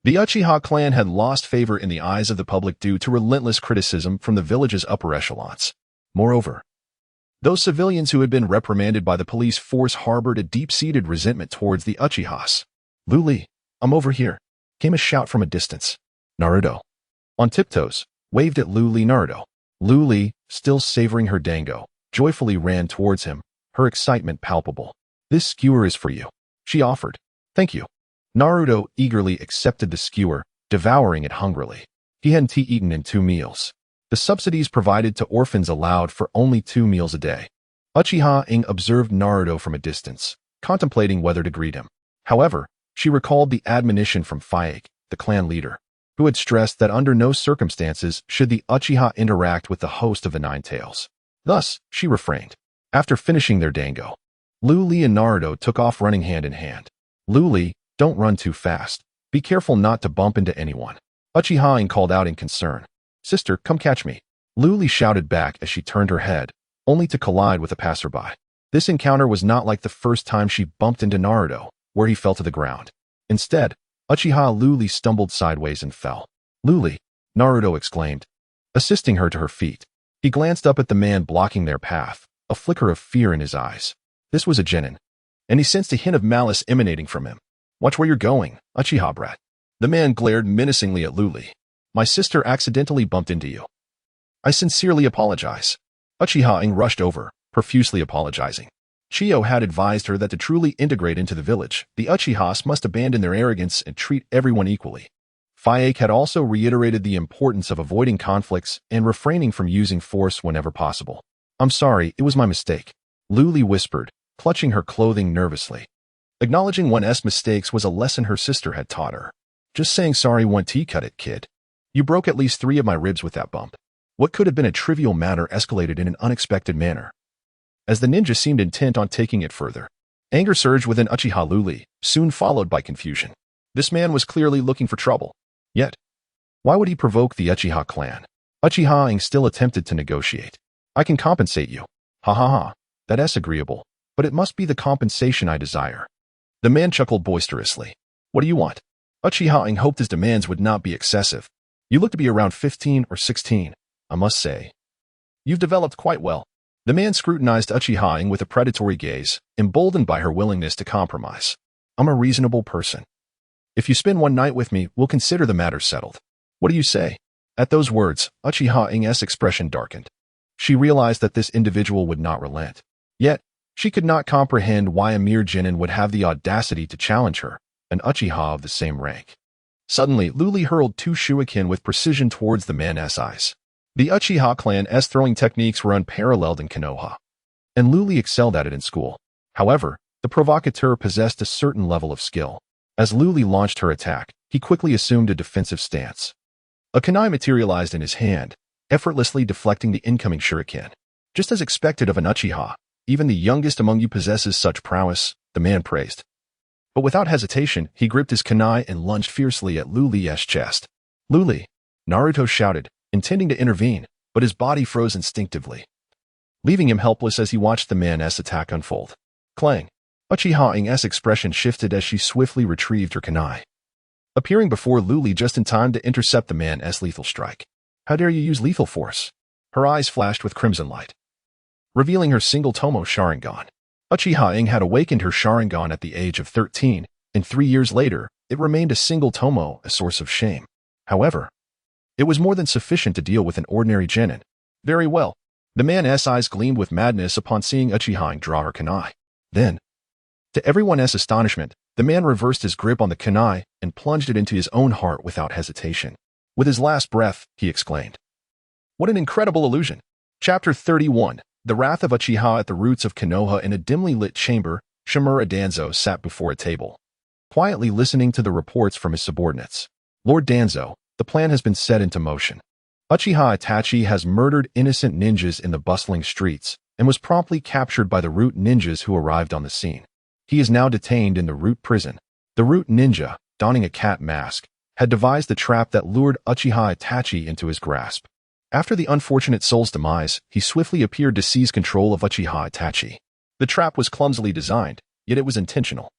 the Uchiha clan had lost favor in the eyes of the public due to relentless criticism from the village's upper echelons. Moreover, those civilians who had been reprimanded by the police force harbored a deep-seated resentment towards the Uchihas. Luli, I'm over here, came a shout from a distance. Naruto, on tiptoes, waved at Luli. Naruto. Luli, still savoring her dango, joyfully ran towards him, her excitement palpable. This skewer is for you, she offered. Thank you. Naruto eagerly accepted the skewer, devouring it hungrily. He hadn't eaten in 2 meals. The subsidies provided to orphans allowed for only 2 meals a day. Uchiha observed Naruto from a distance, contemplating whether to greet him. However, she recalled the admonition from Fayek, the clan leader, who had stressed that under no circumstances should the Uchiha interact with the host of the Nine-Tails. Thus, she refrained. After finishing their dango, Lu Li and Naruto took off running hand in hand. Lu Li, don't run too fast. Be careful not to bump into anyone. Uchiha called out in concern. Sister, come catch me. Lu Li shouted back as she turned her head, only to collide with a passerby. This encounter was not like the first time she bumped into Naruto, where he fell to the ground. Instead, Uchiha Lu Li stumbled sideways and fell. Lu Li, Naruto exclaimed, assisting her to her feet. He glanced up at the man blocking their path, a flicker of fear in his eyes. This was a genin, and he sensed a hint of malice emanating from him. Watch where you're going, Uchiha brat. The man glared menacingly at Lu Li. My sister accidentally bumped into you. I sincerely apologize. Uchiha rushed over, profusely apologizing. Chiyo had advised her that to truly integrate into the village, the Uchihas must abandon their arrogance and treat everyone equally. Fayek had also reiterated the importance of avoiding conflicts and refraining from using force whenever possible. I'm sorry, it was my mistake, Lu Li whispered, clutching her clothing nervously. Acknowledging one's mistakes was a lesson her sister had taught her. Just saying sorry won't cut it, kid. You broke at least 3 of my ribs with that bump. What could have been a trivial matter escalated in an unexpected manner. As the ninja seemed intent on taking it further, anger surged within Uchiha Lu Li, soon followed by confusion. This man was clearly looking for trouble. Yet, why would he provoke the Uchiha clan? Uchiha still attempted to negotiate. I can compensate you. Ha ha ha. That's agreeable, but it must be the compensation I desire. The man chuckled boisterously. What do you want? Uchiha hoped his demands would not be excessive. You look to be around 15 or 16, I must say. You've developed quite well. The man scrutinized Uchiha with a predatory gaze, emboldened by her willingness to compromise. I'm a reasonable person. If you spend one night with me, we'll consider the matter settled. What do you say? At those words, Uchiha's expression darkened. She realized that this individual would not relent. Yet, she could not comprehend why a mere genin would have the audacity to challenge her, an Uchiha of the same rank. Suddenly, Lu Li hurled 2 shuriken with precision towards the man's eyes. The Uchiha clan's throwing techniques were unparalleled in Konoha, and Lu Li excelled at it in school. However, the provocateur possessed a certain level of skill. As Lu Li launched her attack, he quickly assumed a defensive stance. A kunai materialized in his hand, effortlessly deflecting the incoming shuriken. Just as expected of an Uchiha, even the youngest among you possesses such prowess, the man praised. But without hesitation, he gripped his kunai and lunged fiercely at Lu Li's chest. Lu Li, Naruto shouted, intending to intervene, but his body froze instinctively, leaving him helpless as he watched the man's attack unfold. Clang! Uchiha's expression shifted as she swiftly retrieved her kunai, appearing before Lu Li just in time to intercept the man's lethal strike. How dare you use lethal force? Her eyes flashed with crimson light, revealing her single tomo Sharingan. Uchiha had awakened her Sharingan at the age of 13, and 3 years later, it remained a single tomo, a source of shame. However, it was more than sufficient to deal with an ordinary genin. Very well. The man's eyes gleamed with madness upon seeing Uchiha draw her kunai. Then, to everyone's astonishment, the man reversed his grip on the kunai and plunged it into his own heart without hesitation. With his last breath, he exclaimed, "What an incredible illusion!" Chapter 31. The Wrath of Uchiha. At the roots of Konoha, in a dimly lit chamber, Shimura Danzo sat before a table, quietly listening to the reports from his subordinates. Lord Danzo, the plan has been set into motion. Uchiha Itachi has murdered innocent ninjas in the bustling streets and was promptly captured by the root ninjas who arrived on the scene. He is now detained in the root prison. The root ninja, donning a cat mask, had devised the trap that lured Uchiha Itachi into his grasp. After the unfortunate soul's demise, he swiftly appeared to seize control of Uchiha Itachi. The trap was clumsily designed, yet it was intentional.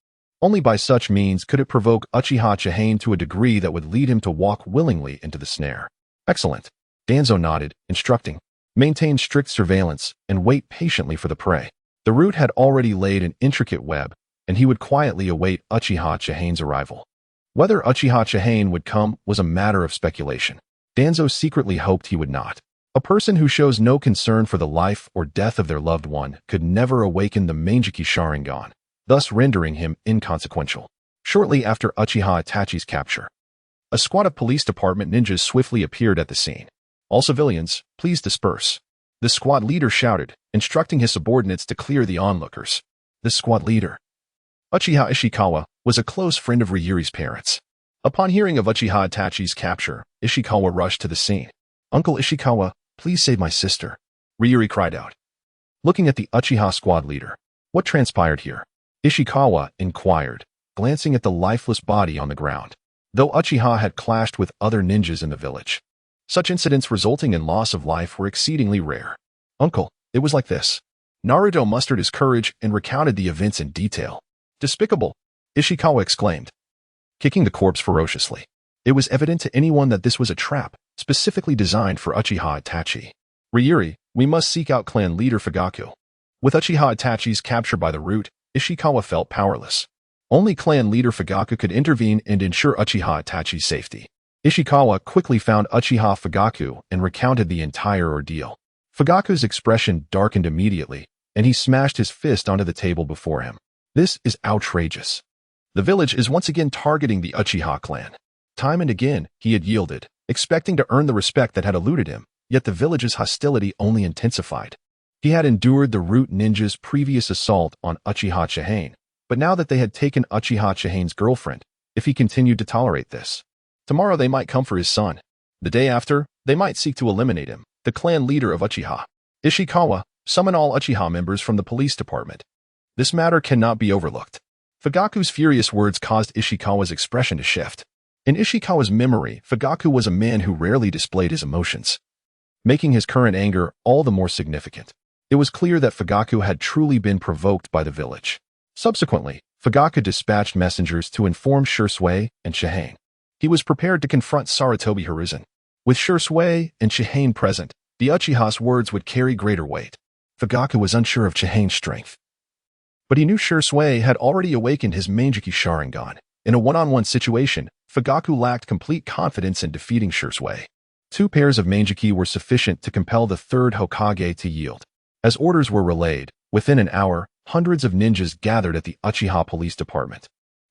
Only by such means could it provoke Uchiha Chiba to a degree that would lead him to walk willingly into the snare. Excellent. Danzo nodded, instructing, maintain strict surveillance and wait patiently for the prey. The root had already laid an intricate web, and he would quietly await Uchiha Chiba's arrival. Whether Uchiha Chiba would come was a matter of speculation. Danzo secretly hoped he would not. A person who shows no concern for the life or death of their loved one could never awaken the Mangeki Sharingan, thus rendering him inconsequential. Shortly after Uchiha Itachi's capture, a squad of police department ninjas swiftly appeared at the scene. All civilians, please disperse. The squad leader shouted, instructing his subordinates to clear the onlookers. The squad leader, Uchiha Ishikawa, was a close friend of Ryuri's parents. Upon hearing of Uchiha Itachi's capture, Ishikawa rushed to the scene. Uncle Ishikawa, please save my sister, Ryuri cried out. Looking at the Uchiha squad leader, what transpired here? Ishikawa inquired, glancing at the lifeless body on the ground. Though Uchiha had clashed with other ninjas in the village, such incidents resulting in loss of life were exceedingly rare. Uncle, it was like this. Naruto mustered his courage and recounted the events in detail. Despicable, Ishikawa exclaimed, kicking the corpse ferociously. It was evident to anyone that this was a trap, specifically designed for Uchiha Itachi. Ryuri, we must seek out clan leader Fugaku. With Uchiha Itachi's capture by the root, Ishikawa felt powerless. Only clan leader Fugaku could intervene and ensure Uchiha Itachi's safety. Ishikawa quickly found Uchiha Fugaku and recounted the entire ordeal. Fugaku's expression darkened immediately, and he smashed his fist onto the table before him. This is outrageous. The village is once again targeting the Uchiha clan. Time and again, he had yielded, expecting to earn the respect that had eluded him, yet the village's hostility only intensified. He had endured the root ninja's previous assault on Uchiha Chiba, but now that they had taken Uchiha Chiba's girlfriend, if he continued to tolerate this, tomorrow they might come for his son. The day after, they might seek to eliminate him, the clan leader of Uchiha. Ishikawa, summon all Uchiha members from the police department. This matter cannot be overlooked. Fugaku's furious words caused Ishikawa's expression to shift. In Ishikawa's memory, Fugaku was a man who rarely displayed his emotions, making his current anger all the more significant. It was clear that Fugaku had truly been provoked by the village. Subsequently, Fugaku dispatched messengers to inform Shisui and Chiba. He was prepared to confront Sarutobi Hiruzen. With Shisui and Chiba present, the Uchiha's words would carry greater weight. Fugaku was unsure of Chiba's strength, but he knew Shisui had already awakened his Manjiki Sharingan. In a one-on-one situation, Fugaku lacked complete confidence in defeating Shisui. 2 pairs of Manjiki were sufficient to compel the third Hokage to yield. As orders were relayed, within an hour, hundreds of ninjas gathered at the Uchiha police department.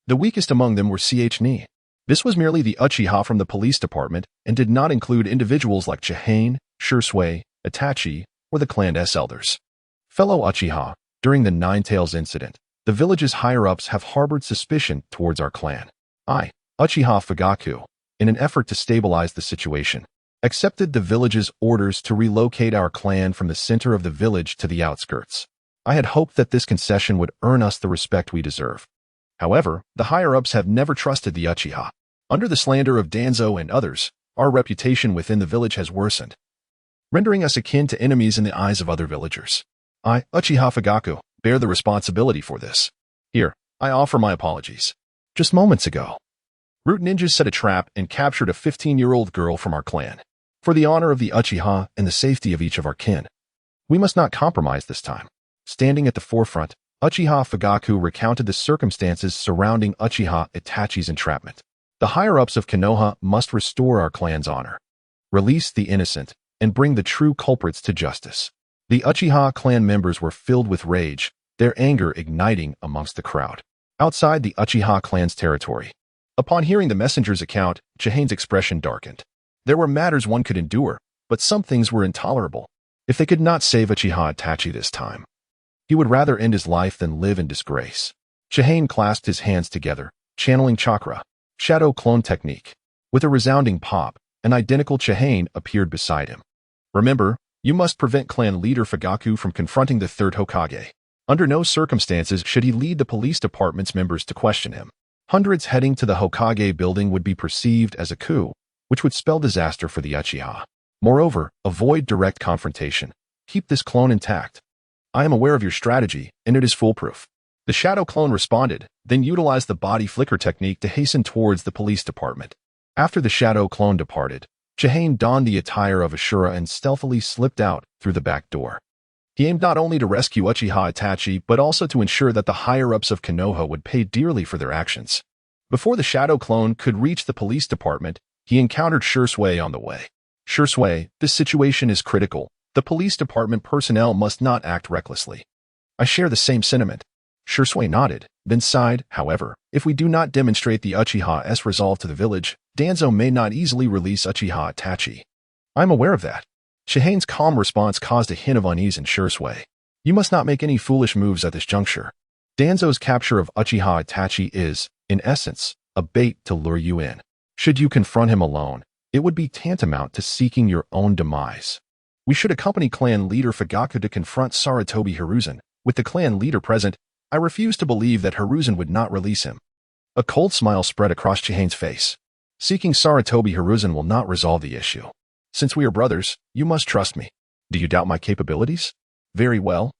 The weakest among them were Ni. This was merely the Uchiha from the police department and did not include individuals like Chiba, Shisui, Itachi, or the clan's elders. Fellow Uchiha, during the Nine Tails incident, the village's higher-ups have harbored suspicion towards our clan. I, Uchiha Fugaku, in an effort to stabilize the situation, accepted the village's orders to relocate our clan from the center of the village to the outskirts. I had hoped that this concession would earn us the respect we deserve. However, the higher-ups have never trusted the Uchiha. Under the slander of Danzo and others, our reputation within the village has worsened, rendering us akin to enemies in the eyes of other villagers. I, Uchiha Fugaku, bear the responsibility for this. Here, I offer my apologies. Just moments ago, root ninjas set a trap and captured a 15-year-old girl from our clan. For the honor of the Uchiha and the safety of each of our kin, we must not compromise this time. Standing at the forefront, Uchiha Fugaku recounted the circumstances surrounding Uchiha Itachi's entrapment. The higher-ups of Konoha must restore our clan's honor, release the innocent, and bring the true culprits to justice. The Uchiha clan members were filled with rage, their anger igniting amongst the crowd. Outside the Uchiha clan's territory, upon hearing the messenger's account, Chiba's expression darkened. There were matters one could endure, but some things were intolerable. If they could not save Uchiha Itachi this time, he would rather end his life than live in disgrace. Chiba clasped his hands together, channeling chakra, shadow clone technique. With a resounding pop, an identical Chiba appeared beside him. Remember, you must prevent clan leader Fugaku from confronting the third Hokage. Under no circumstances should he lead the police department's members to question him. Hundreds heading to the Hokage building would be perceived as a coup, which would spell disaster for the Uchiha. Moreover, avoid direct confrontation. Keep this clone intact. I am aware of your strategy, and it is foolproof. The shadow clone responded, then utilized the body flicker technique to hasten towards the police department. After the shadow clone departed, Chiba donned the attire of Ashura and stealthily slipped out through the back door. He aimed not only to rescue Uchiha Itachi, but also to ensure that the higher-ups of Konoha would pay dearly for their actions. Before the shadow clone could reach the police department, he encountered Shisui on the way. Shisui, this situation is critical. The police department personnel must not act recklessly. I share the same sentiment. Shisui nodded, then sighed. However, if we do not demonstrate the Uchiha's resolve to the village, Danzo may not easily release Uchiha Itachi. I'm aware of that. Chiba's calm response caused a hint of unease in Shisui. You must not make any foolish moves at this juncture. Danzo's capture of Uchiha Itachi is, in essence, a bait to lure you in. Should you confront him alone, it would be tantamount to seeking your own demise. We should accompany clan leader Fugaku to confront Sarutobi Hiruzen. With the clan leader present, I refuse to believe that Hiruzen would not release him. A cold smile spread across Chihane's face. Seeking Sarutobi Hiruzen will not resolve the issue. Since we are brothers, you must trust me. Do you doubt my capabilities? Very well.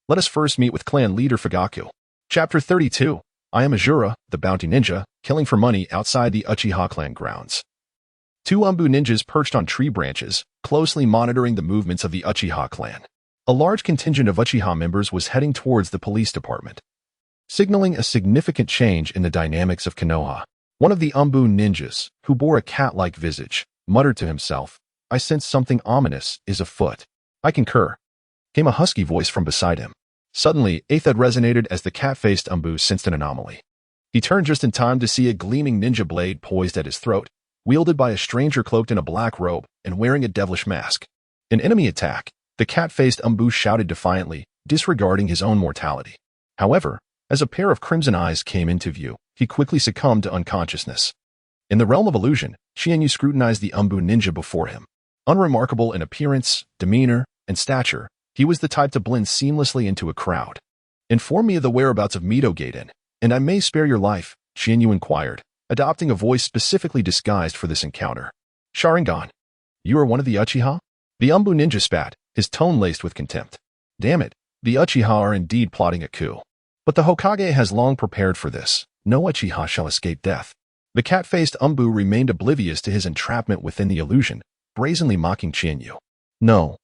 Let us first meet with clan leader Fugaku. Chapter 32. I am Azura, the bounty ninja, killing for money outside the Uchiha clan grounds. Two Umbu ninjas perched on tree branches, closely monitoring the movements of the Uchiha clan. A large contingent of Uchiha members was heading towards the police department, signaling a significant change in the dynamics of Konoha. One of the Umbu ninjas, who bore a cat-like visage, muttered to himself, "I sense something ominous is afoot." "I concur," came a husky voice from beside him. Suddenly, Aethad resonated as the cat-faced Umbu sensed an anomaly. He turned just in time to see a gleaming ninja blade poised at his throat, wielded by a stranger cloaked in a black robe and wearing a devilish mask. An enemy attack, the cat-faced Umbu shouted defiantly, disregarding his own mortality. However, as a pair of crimson eyes came into view, he quickly succumbed to unconsciousness. In the realm of illusion, Xianyu scrutinized the Umbu ninja before him. Unremarkable in appearance, demeanor, and stature, he was the type to blend seamlessly into a crowd. "Inform me of the whereabouts of Mito Gaiden, and I may spare your life," Xianyu inquired, adopting a voice specifically disguised for this encounter. "Sharingan, you are one of the Uchiha?" The Umbu ninja spat, his tone laced with contempt. "Damn it, the Uchiha are indeed plotting a coup. But the Hokage has long prepared for this. No Uchiha shall escape death." The cat-faced Umbu remained oblivious to his entrapment within the illusion, brazenly mocking Xianyu. "No.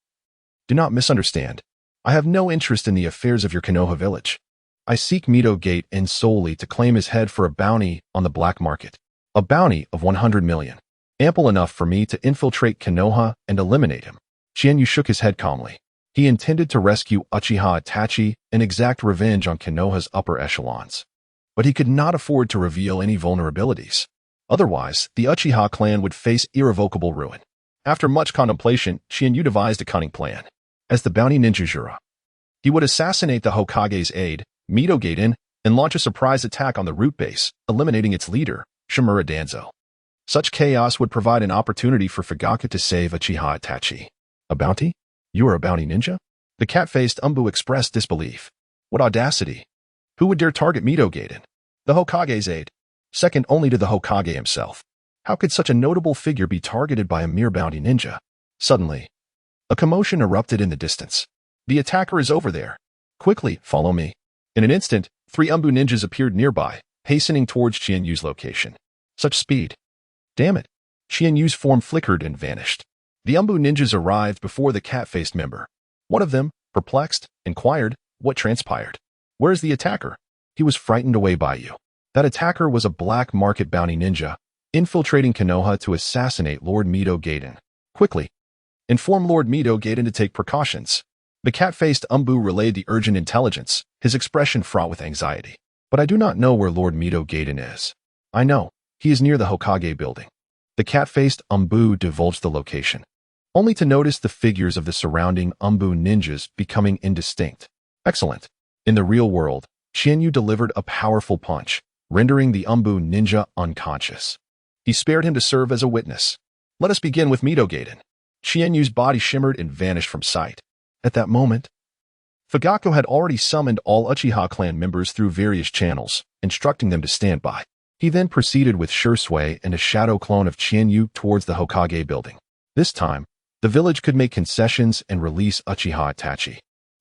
Do not misunderstand. I have no interest in the affairs of your Konoha village. I seek Mito Gaiden solely to claim his head for a bounty on the black market. A bounty of 100 million. Ample enough for me to infiltrate Konoha and eliminate him." Xianyu shook his head calmly. He intended to rescue Uchiha Itachi and exact revenge on Konoha's upper echelons. But he could not afford to reveal any vulnerabilities. Otherwise, the Uchiha clan would face irrevocable ruin. After much contemplation, Xianyu devised a cunning plan. As the bounty ninja Jura, he would assassinate the Hokage's aide, Mito Gaiden, and launch a surprise attack on the root base, eliminating its leader, Shimura Danzo. Such chaos would provide an opportunity for Fugaku to save Uchiha Itachi. "A bounty? You are a bounty ninja?" The cat-faced Umbu expressed disbelief. "What audacity! Who would dare target Mito Gaiden? The Hokage's aide, second only to the Hokage himself. How could such a notable figure be targeted by a mere bounty ninja?" Suddenly, a commotion erupted in the distance. "The attacker is over there. Quickly, follow me." In an instant, 3 Umbu ninjas appeared nearby, hastening towards Xianyu's location. Such speed. Damn it. Xianyu's form flickered and vanished. The Umbu ninjas arrived before the cat-faced member. One of them, perplexed, inquired, "What transpired? Where is the attacker?" "He was frightened away by you." That attacker was a black market bounty ninja, infiltrating Konoha to assassinate Lord Mito Gaiden. "Quickly, inform Lord Mito Gaiden to take precautions." The cat-faced Umbu relayed the urgent intelligence, his expression fraught with anxiety. "But I do not know where Lord Mito Gaiden is." "I know. He is near the Hokage building." The cat-faced Umbu divulged the location, only to notice the figures of the surrounding Umbu ninjas becoming indistinct. Excellent. In the real world, Xianyu delivered a powerful punch, rendering the Umbu ninja unconscious. He spared him to serve as a witness. "Let us begin with Mito Gaiden." Xianyu's body shimmered and vanished from sight. At that moment, Fugaku had already summoned all Uchiha clan members through various channels, instructing them to stand by. He then proceeded with Shursui and a shadow clone of Xianyu towards the Hokage building. This time, the village could make concessions and release Uchiha Itachi.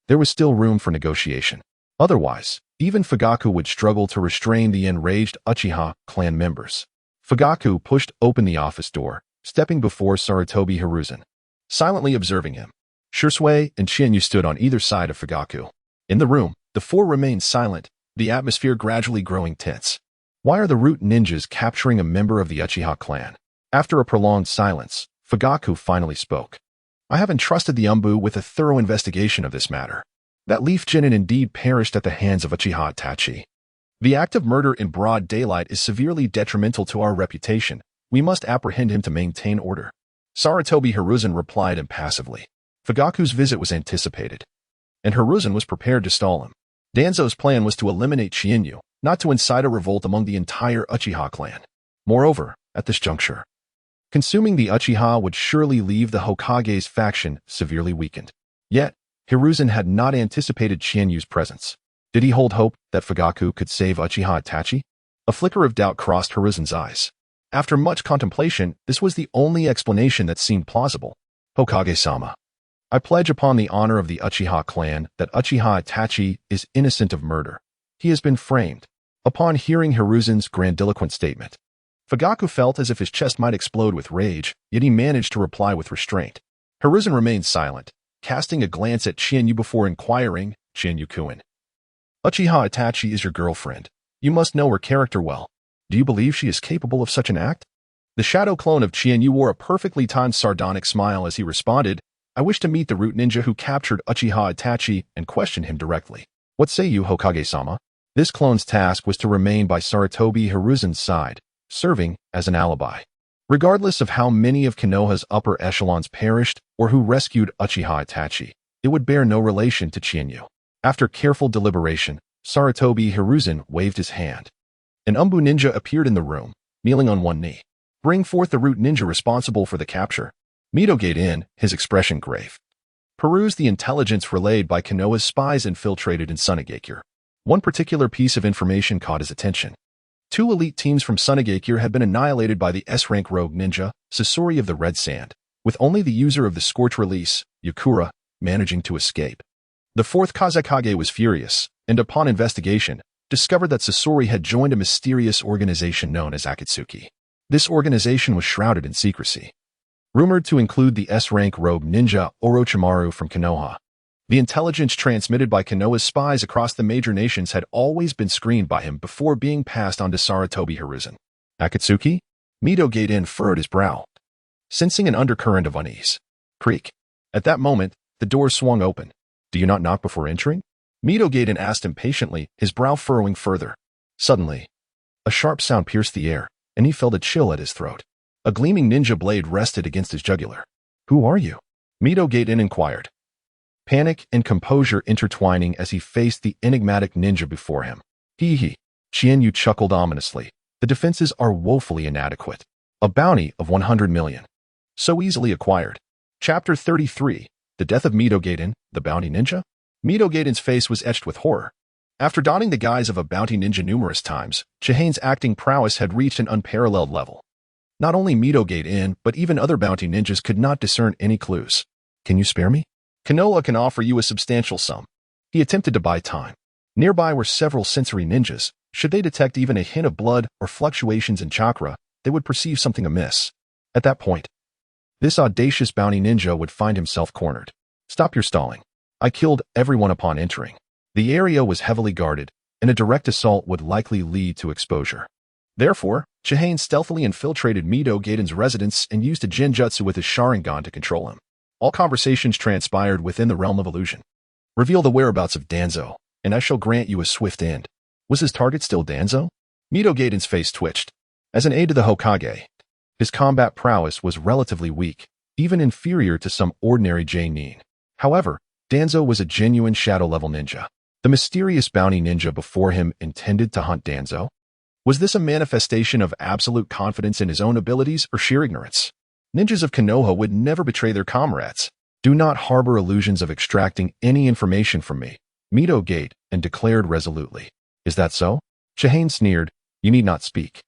There was still room for negotiation. Otherwise, even Fugaku would struggle to restrain the enraged Uchiha clan members. Fugaku pushed open the office door, stepping before Sarutobi Hiruzen, silently observing him. Shursui and Xianyu stood on either side of Fugaku. In the room, the 4 remained silent, the atmosphere gradually growing tense. Why are the root ninjas capturing a member of the Uchiha clan? After a prolonged silence, Fugaku finally spoke. "I have entrusted the Umbu with a thorough investigation of this matter. That Leaf Genin indeed perished at the hands of Uchiha Itachi. The act of murder in broad daylight is severely detrimental to our reputation. We must apprehend him to maintain order." Sarutobi Hiruzen replied impassively. Fugaku's visit was anticipated, and Hiruzen was prepared to stall him. Danzo's plan was to eliminate Xianyu, not to incite a revolt among the entire Uchiha clan. Moreover, at this juncture, Consuming the Uchiha would surely leave the Hokage's faction severely weakened. Yet, Hiruzen had not anticipated Qianyu's presence. Did he hold hope that Fugaku could save Uchiha Itachi? A flicker of doubt crossed Hiruzen's eyes. After much contemplation, this was the only explanation that seemed plausible. Hokage-sama, I pledge upon the honor of the Uchiha clan that Uchiha Itachi is innocent of murder. He has been framed. Upon hearing Hiruzen's grandiloquent statement, Fugaku felt as if his chest might explode with rage, yet he managed to reply with restraint. Hiruzen remained silent, casting a glance at Qianyu before inquiring, Qianyu-kun. Uchiha Itachi is your girlfriend. You must know her character well. Do you believe she is capable of such an act? The shadow clone of Qianyu wore a perfectly timed sardonic smile as he responded, I wish to meet the root ninja who captured Uchiha Itachi and question him directly. What say you, Hokage-sama? This clone's task was to remain by Sarutobi Hiruzen's side, serving as an alibi. Regardless of how many of Konoha's upper echelons perished or who rescued Uchiha Itachi, it would bear no relation to Qianyu. After careful deliberation, Sarutobi Hiruzen waved his hand. An Umbu ninja appeared in the room, kneeling on one knee. Bring forth the root ninja responsible for the capture. Mito gate in, his expression grave. Peruse the intelligence relayed by Konoha's spies infiltrated in Sunagakure. One particular piece of information caught his attention. 2 elite teams from Sunagakure had been annihilated by the S-rank rogue ninja, Sasori of the Red Sand, with only the user of the Scorch Release, Yakura, managing to escape. The 4th Kazekage was furious, and upon investigation, discovered that Sasori had joined a mysterious organization known as Akatsuki. This organization was shrouded in secrecy. Rumored to include the S-rank rogue ninja Orochimaru from Konoha. The intelligence transmitted by Konoha's spies across the major nations had always been screened by him before being passed on to Sarutobi Hiruzen. Akatsuki? Mito Gaiden furrowed his brow, sensing an undercurrent of unease. Creak. At that moment, the door swung open. Do you not knock before entering? Mito Gaiden asked impatiently, his brow furrowing further. Suddenly, a sharp sound pierced the air, and he felt a chill at his throat. A gleaming ninja blade rested against his jugular. Who are you? Mito Gaiden inquired. Panic and composure intertwining as he faced the enigmatic ninja before him. Hee. Qianyu chuckled ominously. The defenses are woefully inadequate. A bounty of 100 million. So easily acquired. Chapter 33. The Death of Mito Gaiden, the Bounty Ninja? Mito Gaiden's face was etched with horror. After donning the guise of a bounty ninja numerous times, Chihane's acting prowess had reached an unparalleled level. Not only Mito Gaiden, but even other bounty ninjas could not discern any clues. Can you spare me? Konoha can offer you a substantial sum. He attempted to buy time. Nearby were several sensory ninjas. Should they detect even a hint of blood or fluctuations in chakra, they would perceive something amiss. At that point, this audacious bounty ninja would find himself cornered. Stop your stalling. I killed everyone upon entering. The area was heavily guarded, and a direct assault would likely lead to exposure. Therefore, Chihane stealthily infiltrated Mito Gaiden's residence and used a genjutsu with his Sharingan to control him. All conversations transpired within the realm of illusion. Reveal the whereabouts of Danzo, and I shall grant you a swift end. Was his target still Danzo? Mito Gaiden's face twitched. As an aide to the Hokage, his combat prowess was relatively weak, even inferior to some ordinary J-nin. However, Danzo was a genuine shadow-level ninja. The mysterious bounty ninja before him intended to hunt Danzo? Was this a manifestation of absolute confidence in his own abilities or sheer ignorance? Ninjas of Konoha would never betray their comrades. Do not harbor illusions of extracting any information from me, Mito Gate, and declared resolutely. Is that so? Chihane sneered. You need not speak.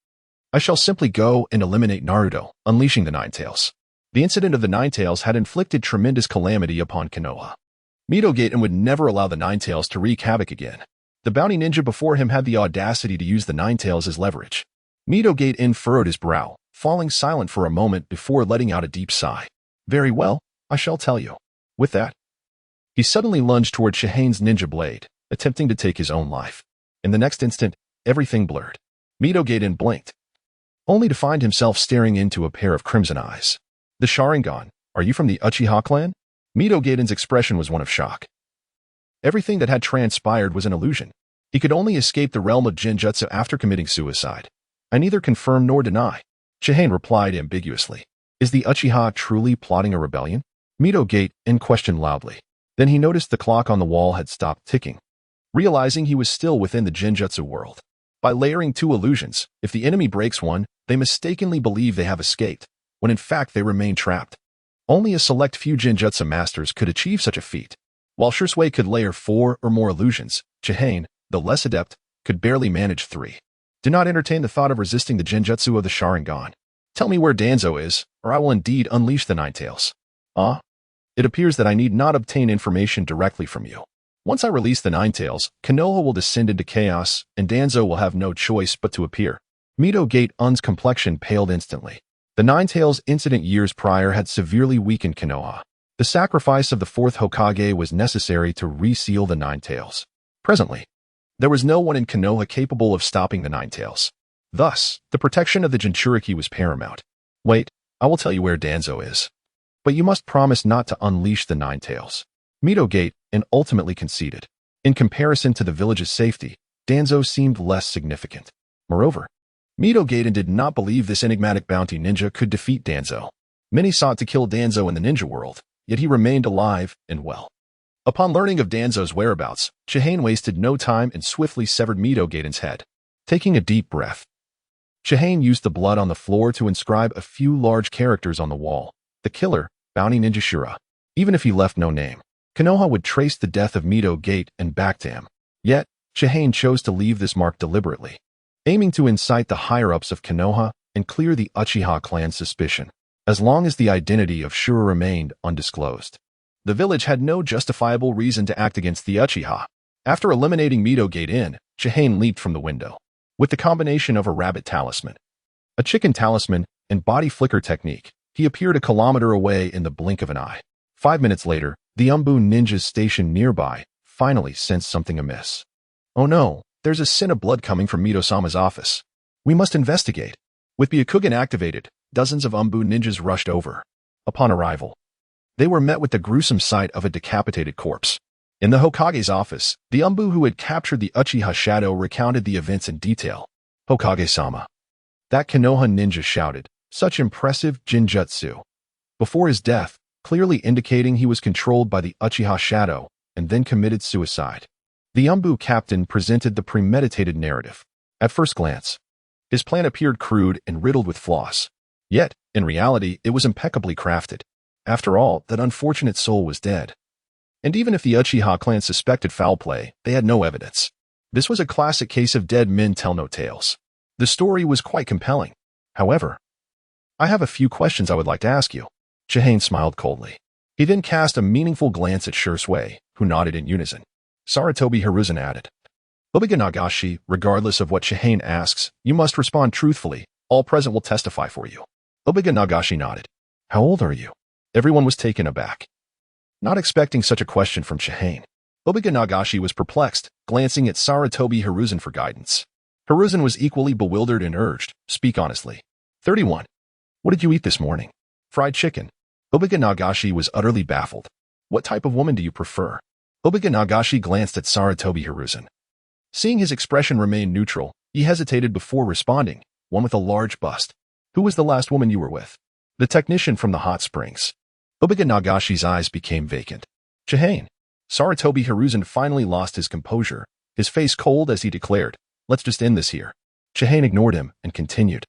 I shall simply go and eliminate Naruto, unleashing the Nine Tails. The incident of the Nine Tails had inflicted tremendous calamity upon Konoha. Mito Gaiden would never allow the Nine Tails to wreak havoc again. The bounty ninja before him had the audacity to use the Nine Tails as leverage. Mito Gaiden furrowed his brow, falling silent for a moment before letting out a deep sigh. Very well, I shall tell you. With that, he suddenly lunged toward Chihane's ninja blade, attempting to take his own life. In the next instant, everything blurred. Mito Gaiden blinked, only to find himself staring into a pair of crimson eyes. The Sharingan, are you from the Uchiha clan? Mito Gaiden's expression was one of shock. Everything that had transpired was an illusion. He could only escape the realm of genjutsu after committing suicide. I neither confirm nor deny. Chihane replied ambiguously. Is the Uchiha truly plotting a rebellion? Mito Gaiden questioned loudly. Then he noticed the clock on the wall had stopped ticking. Realizing he was still within the genjutsu world. By layering 2 illusions, if the enemy breaks one, they mistakenly believe they have escaped. when in fact they remained trapped. Only a select few Genjutsu masters could achieve such a feat. While Shisui could layer 4 or more illusions, Chihane, though less adept, could barely manage 3. Do not entertain the thought of resisting the Genjutsu of the Sharingan. Tell me where Danzo is, or I will indeed unleash the Nine Tails. It appears that I need not obtain information directly from you. Once I release the Nine Tails, Konoha will descend into chaos, and Danzo will have no choice but to appear. Mito Gate-un's complexion paled instantly. The Nine Tails incident years prior had severely weakened Konoha. The sacrifice of the 4th Hokage was necessary to reseal the Nine Tails. Presently, there was no one in Konoha capable of stopping the Nine Tails. Thus, the protection of the Jinchuriki was paramount. Wait, I will tell you where Danzo is. But you must promise not to unleash the Nine Tails. Mito Gate and ultimately conceded. In comparison to the village's safety, Danzo seemed less significant. Moreover, Mito Gaiden did not believe this enigmatic bounty ninja could defeat Danzo. Many sought to kill Danzo in the ninja world, yet he remained alive and well. Upon learning of Danzo's whereabouts, Chihane wasted no time and swiftly severed Mito Gaiden's head. Taking a deep breath, Chihane used the blood on the floor to inscribe a few large characters on the wall. The killer, Bounty Ninja Shura. Even if he left no name, Konoha would trace the death of Mito Gate and back to him. Yet, Chihane chose to leave this mark deliberately, aiming to incite the higher-ups of Konoha and clear the Uchiha clan's suspicion, as long as the identity of Shura remained undisclosed. The village had no justifiable reason to act against the Uchiha. After eliminating Mito Gate-in, Chihane leaped from the window. With the combination of a rabbit talisman, a chicken talisman, and body flicker technique, he appeared a kilometer away in the blink of an eye. 5 minutes later, the Umbu ninjas stationed nearby finally sensed something amiss. Oh no, there's a sin of blood coming from Mito-sama's office. We must investigate. With Byakugan activated, dozens of Umbu ninjas rushed over. Upon arrival, they were met with the gruesome sight of a decapitated corpse. In the Hokage's office, the Umbu who had captured the Uchiha shadow recounted the events in detail. Hokage-sama. That Konoha ninja shouted, such impressive Jinjutsu. Before his death, clearly indicating he was controlled by the Uchiha shadow, and then committed suicide. The Umbu captain presented the premeditated narrative. At first glance, his plan appeared crude and riddled with flaws. Yet, in reality, it was impeccably crafted. After all, that unfortunate soul was dead. And even if the Uchiha clan suspected foul play, they had no evidence. This was a classic case of dead men tell no tales. The story was quite compelling. However, I have a few questions I would like to ask you. Chihane smiled coldly. He then cast a meaningful glance at Shisui, who nodded in unison. Sarutobi Hiruzen added, Obiga Nagashi, regardless of what Chihane asks, you must respond truthfully. All present will testify for you. Obiga Nagashi nodded. How old are you? Everyone was taken aback, not expecting such a question from Chihane. Obiga Nagashi was perplexed, glancing at Sarutobi Hiruzen for guidance. Hiruzen was equally bewildered and urged, speak honestly. 31. What did you eat this morning? Fried chicken. Obiga Nagashi was utterly baffled. What type of woman do you prefer? Obiga Nagashi glanced at Sarutobi Hiruzen. Seeing his expression remain neutral, he hesitated before responding, one with a large bust. Who was the last woman you were with? The technician from the hot springs. Obiga Nagashi's eyes became vacant. Chihane. Sarutobi Hiruzen finally lost his composure, his face cold as he declared, let's just end this here. Chihane ignored him and continued.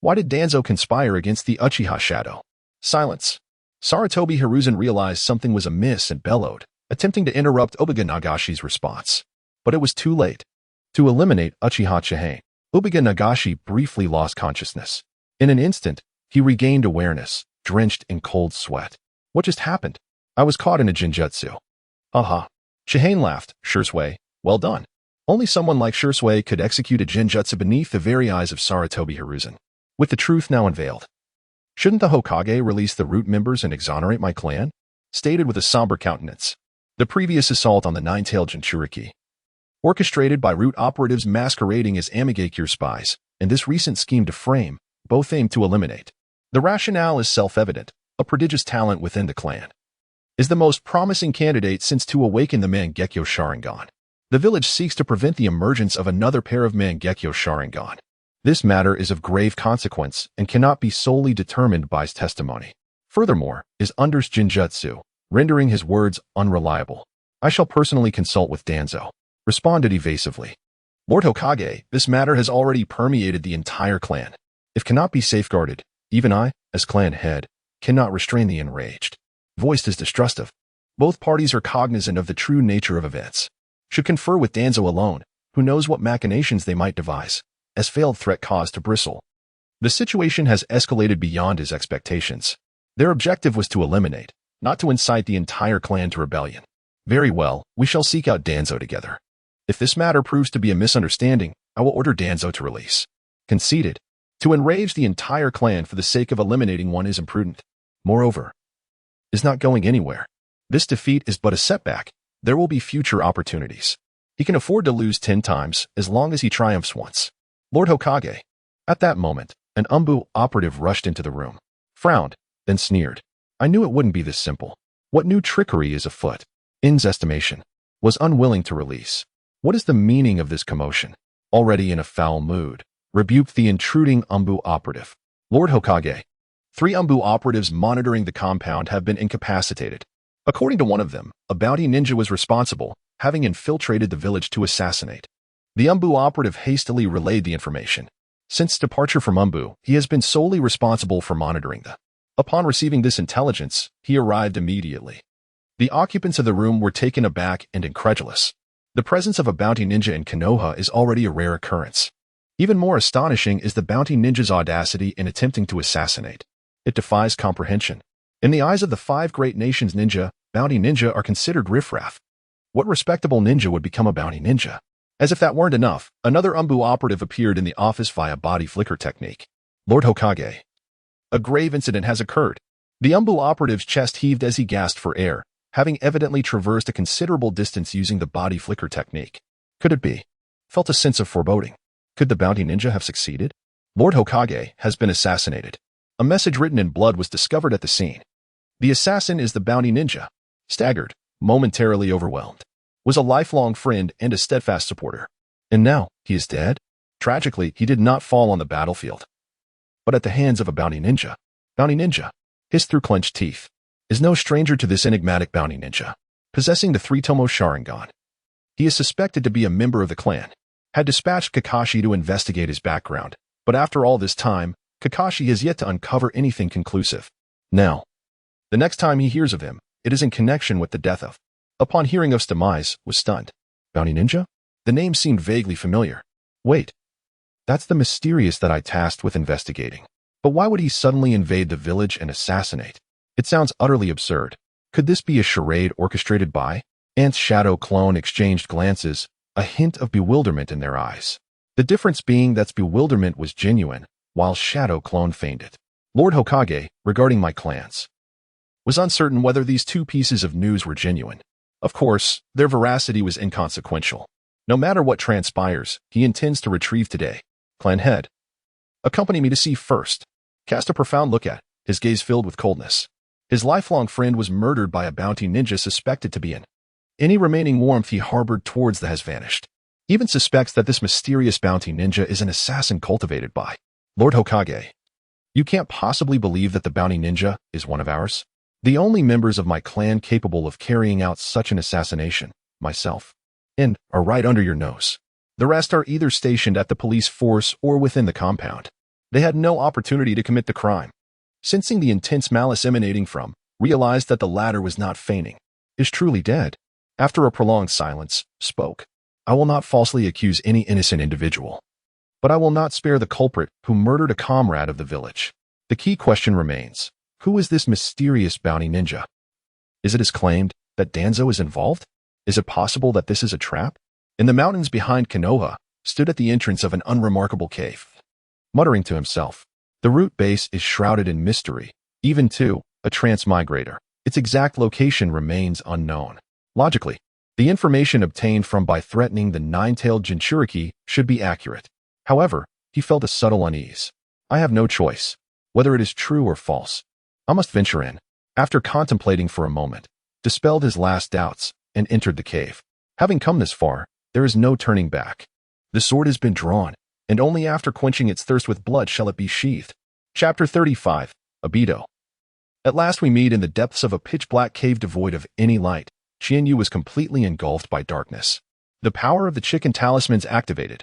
Why did Danzo conspire against the Uchiha shadow? Silence. Sarutobi Hiruzen realized something was amiss and bellowed, attempting to interrupt Obiga Nagashi's response. But it was too late. To eliminate Uchiha Chihane, Obiga Nagashi briefly lost consciousness. In an instant, he regained awareness, drenched in cold sweat. What just happened? I was caught in a Jinjutsu. Aha. Chihane laughed. Shisui, well done. Only someone like Shisui could execute a Jinjutsu beneath the very eyes of Sarutobi Hiruzen. With the truth now unveiled, shouldn't the Hokage release the root members and exonerate my clan? Stated with a somber countenance. The previous assault on the nine-tailed Jinchuriki, orchestrated by root operatives masquerading as Amigakure spies, and this recent scheme to frame, both aimed to eliminate. The rationale is self-evident. A prodigious talent within the clan is the most promising candidate since to awaken the Mangekyo Sharingan. The village seeks to prevent the emergence of another pair of Mangekyo Sharingan. This matter is of grave consequence and cannot be solely determined by his testimony. Furthermore, is Under's Jinjutsu, rendering his words unreliable. I shall personally consult with Danzo. Responded evasively. Lord Hokage, this matter has already permeated the entire clan. If cannot be safeguarded, Even I, as clan head, cannot restrain the enraged. Voiced as distrustive. Both parties are cognizant of the true nature of events. Should confer with Danzo alone, who knows what machinations they might devise, as failed threat cause to bristle. The situation has escalated beyond his expectations. Their objective was to eliminate, not to incite the entire clan to rebellion. Very well, we shall seek out Danzo together. If this matter proves to be a misunderstanding, I will order Danzo to release. Conceded. To enrage the entire clan for the sake of eliminating one is imprudent. Moreover, is not going anywhere. This defeat is but a setback. There will be future opportunities. He can afford to lose 10 times as long as he triumphs once. Lord Hokage. At that moment, an Umbu operative rushed into the room, frowned, then sneered. I knew it wouldn't be this simple. What new trickery is afoot? In's estimation. Was unwilling to release. What is the meaning of this commotion? Already in a foul mood, rebuked the intruding Umbu operative. Lord Hokage. 3 Umbu operatives monitoring the compound have been incapacitated. According to one of them, a bounty ninja was responsible, having infiltrated the village to assassinate. The Umbu operative hastily relayed the information. Since departure from Umbu, he has been solely responsible for monitoring the. Upon receiving this intelligence, he arrived immediately. The occupants of the room were taken aback and incredulous. The presence of a bounty ninja in Konoha is already a rare occurrence. Even more astonishing is the bounty ninja's audacity in attempting to assassinate. It defies comprehension. In the eyes of the 5 great nations ninja, bounty ninja are considered riffraff. What respectable ninja would become a bounty ninja? As if that weren't enough, another Umbu operative appeared in the office via body flicker technique. Lord Hokage. A grave incident has occurred. The Umbu operative's chest heaved as he gasped for air, having evidently traversed a considerable distance using the body flicker technique. Could it be? Felt a sense of foreboding. Could the bounty ninja have succeeded? Lord Hokage has been assassinated. A message written in blood was discovered at the scene. The assassin is the bounty ninja. Staggered, momentarily overwhelmed. Was a lifelong friend and a steadfast supporter. And now, he is dead? Tragically, he did not fall on the battlefield, but at the hands of a bounty ninja. Bounty ninja, hissed through clenched teeth, is no stranger to this enigmatic bounty ninja, possessing the 3-tomo Sharingan. He is suspected to be a member of the clan. Had dispatched Kakashi to investigate his background, but after all this time, Kakashi has yet to uncover anything conclusive. Now, the next time he hears of him, it is in connection with the death of. Upon hearing of his demise, was stunned. Bounty ninja? The name seemed vaguely familiar. Wait. That's the mysterious that I tasked with investigating. But why would he suddenly invade the village and assassinate? It sounds utterly absurd. Could this be a charade orchestrated by? Ant's shadow clone exchanged glances, a hint of bewilderment in their eyes. The difference being that bewilderment was genuine, while shadow clone feigned it. Lord Hokage, regarding my clans, was uncertain whether these 2 pieces of news were genuine. Of course, their veracity was inconsequential. No matter what transpires, he intends to retrieve today. Clan head. Accompany me to see first. Cast a profound look at, his gaze filled with coldness. His lifelong friend was murdered by a bounty ninja suspected to be in. Any remaining warmth he harbored towards the has vanished. Even suspects that this mysterious bounty ninja is an assassin cultivated by. Lord Hokage. You can't possibly believe that the bounty ninja is one of ours? The only members of my clan capable of carrying out such an assassination, myself, and are right under your nose. The rest are either stationed at the police force or within the compound. They had no opportunity to commit the crime. Sensing the intense malice emanating from, realized that the latter was not feigning, is truly dead. After a prolonged silence, spoke. I will not falsely accuse any innocent individual, but I will not spare the culprit who murdered a comrade of the village. The key question remains. Who is this mysterious bounty ninja? Is it as claimed that Danzo is involved? Is it possible that this is a trap? In the mountains behind Konoha, stood at the entrance of an unremarkable cave. Muttering to himself, the root base is shrouded in mystery, even to a transmigrator. Its exact location remains unknown. Logically, the information obtained from by threatening the 9-tailed Jinchuriki should be accurate. However, he felt a subtle unease. I have no choice, whether it is true or false. I must venture in. After contemplating for a moment, dispelled his last doubts, and entered the cave. Having come this far, there is no turning back. The sword has been drawn, and only after quenching its thirst with blood shall it be sheathed. Chapter 35, Obito. At last we meet in the depths of a pitch-black cave devoid of any light. Qianyu was completely engulfed by darkness. The power of the chicken talismans activated,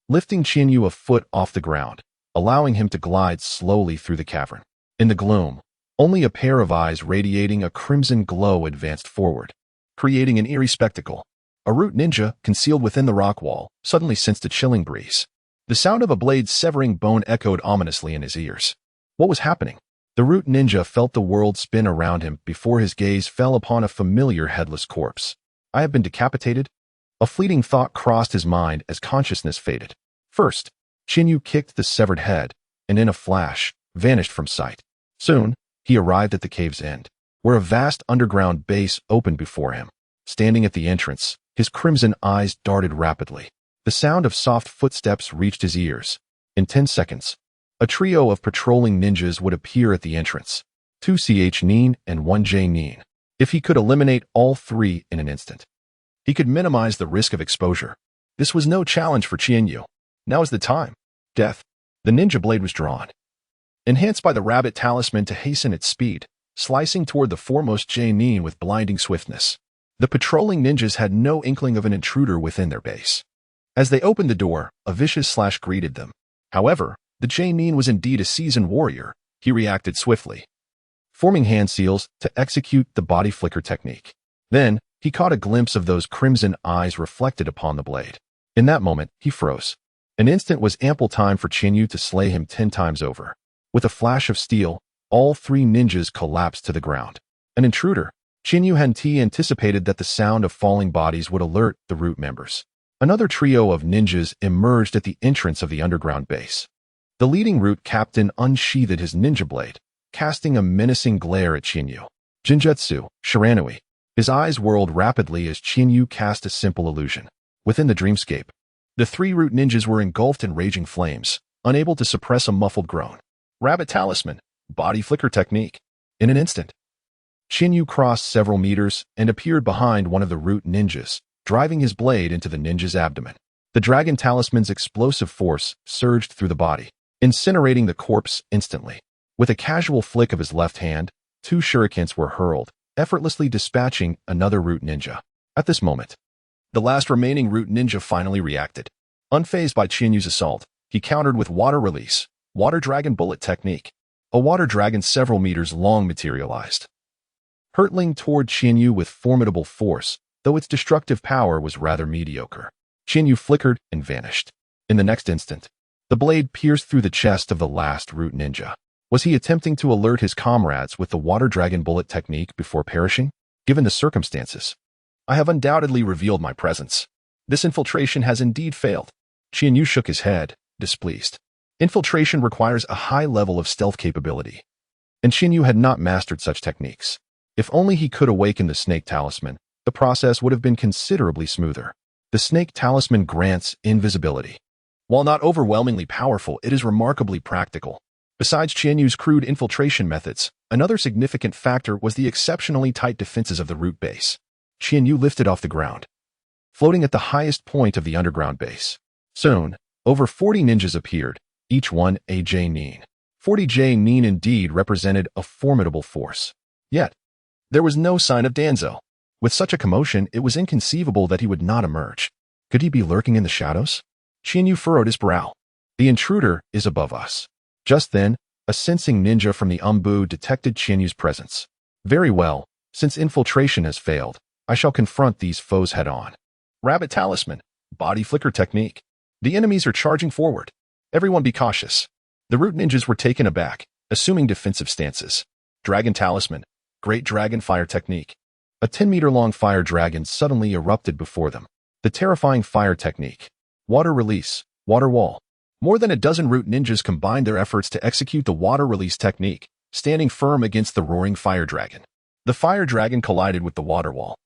lifting Qianyu a foot off the ground. A allowing him to glide slowly through the cavern. In the gloom, only a pair of eyes radiating a crimson glow advanced forward, creating an eerie spectacle. A root ninja, concealed within the rock wall, suddenly sensed a chilling breeze. The sound of a blade severing bone echoed ominously in his ears. What was happening? The root ninja felt the world spin around him before his gaze fell upon a familiar headless corpse. I have been decapitated? A fleeting thought crossed his mind as consciousness faded. First, Chinyu kicked the severed head, and in a flash, vanished from sight. Soon, he arrived at the cave's end, where a vast underground base opened before him. Standing at the entrance, his crimson eyes darted rapidly. The sound of soft footsteps reached his ears. In 10 seconds, a trio of patrolling ninjas would appear at the entrance. 2 CH Nin and 1 J Nin. If he could eliminate all three in an instant, he could minimize the risk of exposure. This was no challenge for Chinyu. Now is the time. Death. The ninja blade was drawn, enhanced by the rabbit talisman to hasten its speed, slicing toward the foremost J Nin with blinding swiftness. The patrolling ninjas had no inkling of an intruder within their base. As they opened the door, a vicious slash greeted them. However, the J Nin was indeed a seasoned warrior. He reacted swiftly, forming hand seals to execute the body flicker technique. Then, he caught a glimpse of those crimson eyes reflected upon the blade. In that moment, he froze. An instant was ample time for Chinyu to slay him 10 times over. With a flash of steel, all three ninjas collapsed to the ground. An intruder. Chinyu had anticipated that the sound of falling bodies would alert the root members. Another trio of ninjas emerged at the entrance of the underground base. The leading root captain unsheathed his ninja blade, casting a menacing glare at Chinyu. Jinjutsu, Shiranui. His eyes whirled rapidly as Chinyu cast a simple illusion. Within the dreamscape, the three root ninjas were engulfed in raging flames, unable to suppress a muffled groan. Rabbit talisman, body flicker technique. In an instant, Chinyu crossed several meters and appeared behind one of the root ninjas, driving his blade into the ninja's abdomen. The dragon talisman's explosive force surged through the body, incinerating the corpse instantly. With a casual flick of his left hand, 2 shurikens were hurled, effortlessly dispatching another root ninja. At this moment, the last remaining root ninja finally reacted. Unfazed by Chinyu's assault, he countered with water release, water dragon bullet technique. A water dragon several meters long materialized, hurtling toward Chinyu with formidable force, though its destructive power was rather mediocre. Chinyu flickered and vanished. In the next instant, the blade pierced through the chest of the last root ninja. Was he attempting to alert his comrades with the water dragon bullet technique before perishing? Given the circumstances, I have undoubtedly revealed my presence. This infiltration has indeed failed. Chinyu shook his head, displeased. Infiltration requires a high level of stealth capability, and Chinyu had not mastered such techniques. If only he could awaken the snake talisman, the process would have been considerably smoother. The snake talisman grants invisibility. While not overwhelmingly powerful, it is remarkably practical. Besides Chinyu's crude infiltration methods, another significant factor was the exceptionally tight defenses of the root base. Chinyu lifted off the ground, floating at the highest point of the underground base. Soon, over 40 ninjas appeared, each one a J Nin. 40 J Nin indeed represented a formidable force. Yet, there was no sign of Danzo. With such a commotion, it was inconceivable that he would not emerge. Could he be lurking in the shadows? Chinyu furrowed his brow. The intruder is above us. Just then, a sensing ninja from the Umbu detected Chinyu's presence. Very well, since infiltration has failed, I shall confront these foes head-on. Rabbit talisman, body flicker technique. The enemies are charging forward. Everyone be cautious. The root ninjas were taken aback, assuming defensive stances. Dragon talisman, great dragon fire technique. A 10-meter-long fire dragon suddenly erupted before them. The terrifying fire technique. Water release, water wall. More than a dozen root ninjas combined their efforts to execute the water release technique, standing firm against the roaring fire dragon. The fire dragon collided with the water wall,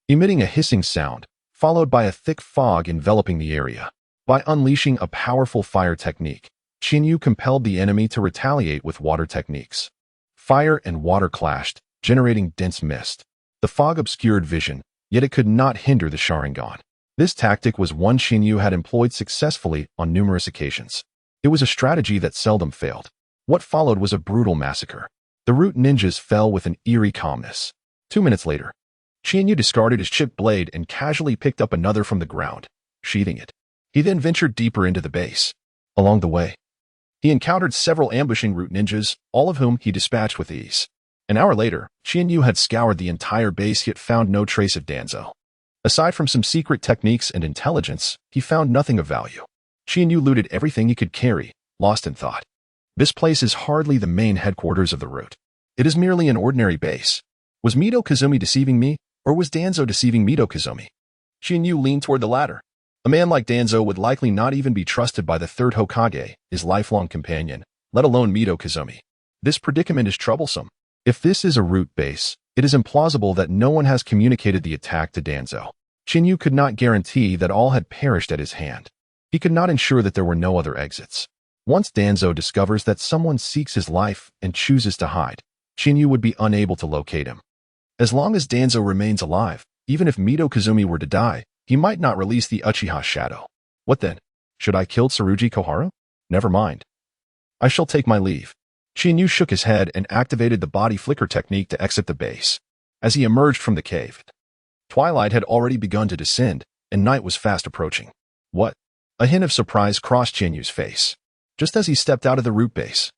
emitting a hissing sound, followed by a thick fog enveloping the area. By unleashing a powerful fire technique, Chinyu compelled the enemy to retaliate with water techniques. Fire and water clashed, generating dense mist. The fog obscured vision, yet it could not hinder the Sharingan. This tactic was one Chinyu had employed successfully on numerous occasions. It was a strategy that seldom failed. What followed was a brutal massacre. The root ninjas fell with an eerie calmness. 2 minutes later, Chinyu discarded his chipped blade and casually picked up another from the ground, sheathing it. He then ventured deeper into the base. Along the way, He encountered several ambushing root ninjas, all of whom he dispatched with ease. An hour later, Qianyu had scoured the entire base yet found no trace of Danzo. Aside from some secret techniques and intelligence, he found nothing of value. Qianyu looted everything he could carry, lost in thought. This place is hardly the main headquarters of the root. It is merely an ordinary base. Was Mito Kazumi deceiving me, or was Danzo deceiving Mito Kazumi? Qianyu leaned toward the latter. A man like Danzo would likely not even be trusted by the third Hokage, his lifelong companion, let alone Mito Kazumi. This predicament is troublesome. If this is a root base, it is implausible that no one has communicated the attack to Danzo. Qianyu could not guarantee that all had perished at his hand. He could not ensure that there were no other exits. Once Danzo discovers that someone seeks his life and chooses to hide, Qianyu would be unable to locate him. As long as Danzo remains alive, even if Mito Kazumi were to die, he might not release the Uchiha shadow. What then? Should I kill Tsurugi Koharu? Never mind. I shall take my leave. Qianyu shook his head and activated the body flicker technique to exit the base. As he emerged from the cave, twilight had already begun to descend, and night was fast approaching. What? A hint of surprise crossed Qianyu's face. Just as he stepped out of the root base,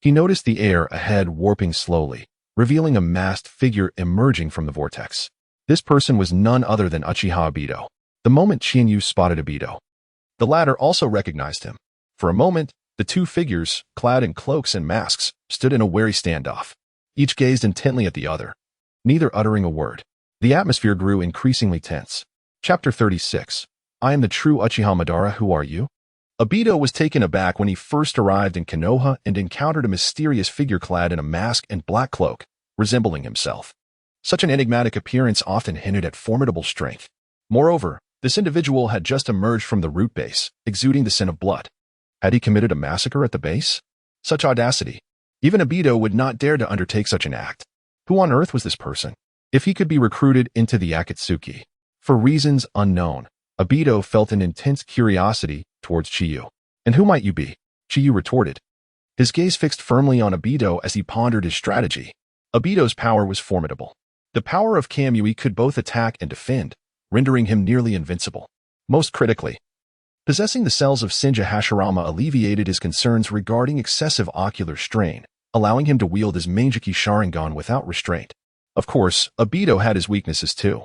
he noticed the air ahead warping slowly, revealing a masked figure emerging from the vortex. This person was none other than Uchiha Obito. The moment Qianyu spotted Obito, the latter also recognized him. For a moment, the two figures, clad in cloaks and masks, stood in a wary standoff. Each gazed intently at the other, neither uttering a word. The atmosphere grew increasingly tense. Chapter 36. I am the true Uchiha Madara. Who are you? Obito was taken aback when he first arrived in Konoha and encountered a mysterious figure clad in a mask and black cloak, resembling himself. Such an enigmatic appearance often hinted at formidable strength. Moreover, this individual had just emerged from the root base, exuding the scent of blood. Had he committed a massacre at the base? Such audacity. Even Obito would not dare to undertake such an act. Who on earth was this person? If he could be recruited into the Akatsuki. For reasons unknown, Obito felt an intense curiosity towards Chiyu. And who might you be? Chiyu retorted. His gaze fixed firmly on Obito as he pondered his strategy. Obito's power was formidable. The power of Kamui could both attack and defend, rendering him nearly invincible. Most critically, possessing the cells of Senja Hashirama alleviated his concerns regarding excessive ocular strain, allowing him to wield his Manjiki Sharingan without restraint. Of course, Obito had his weaknesses too.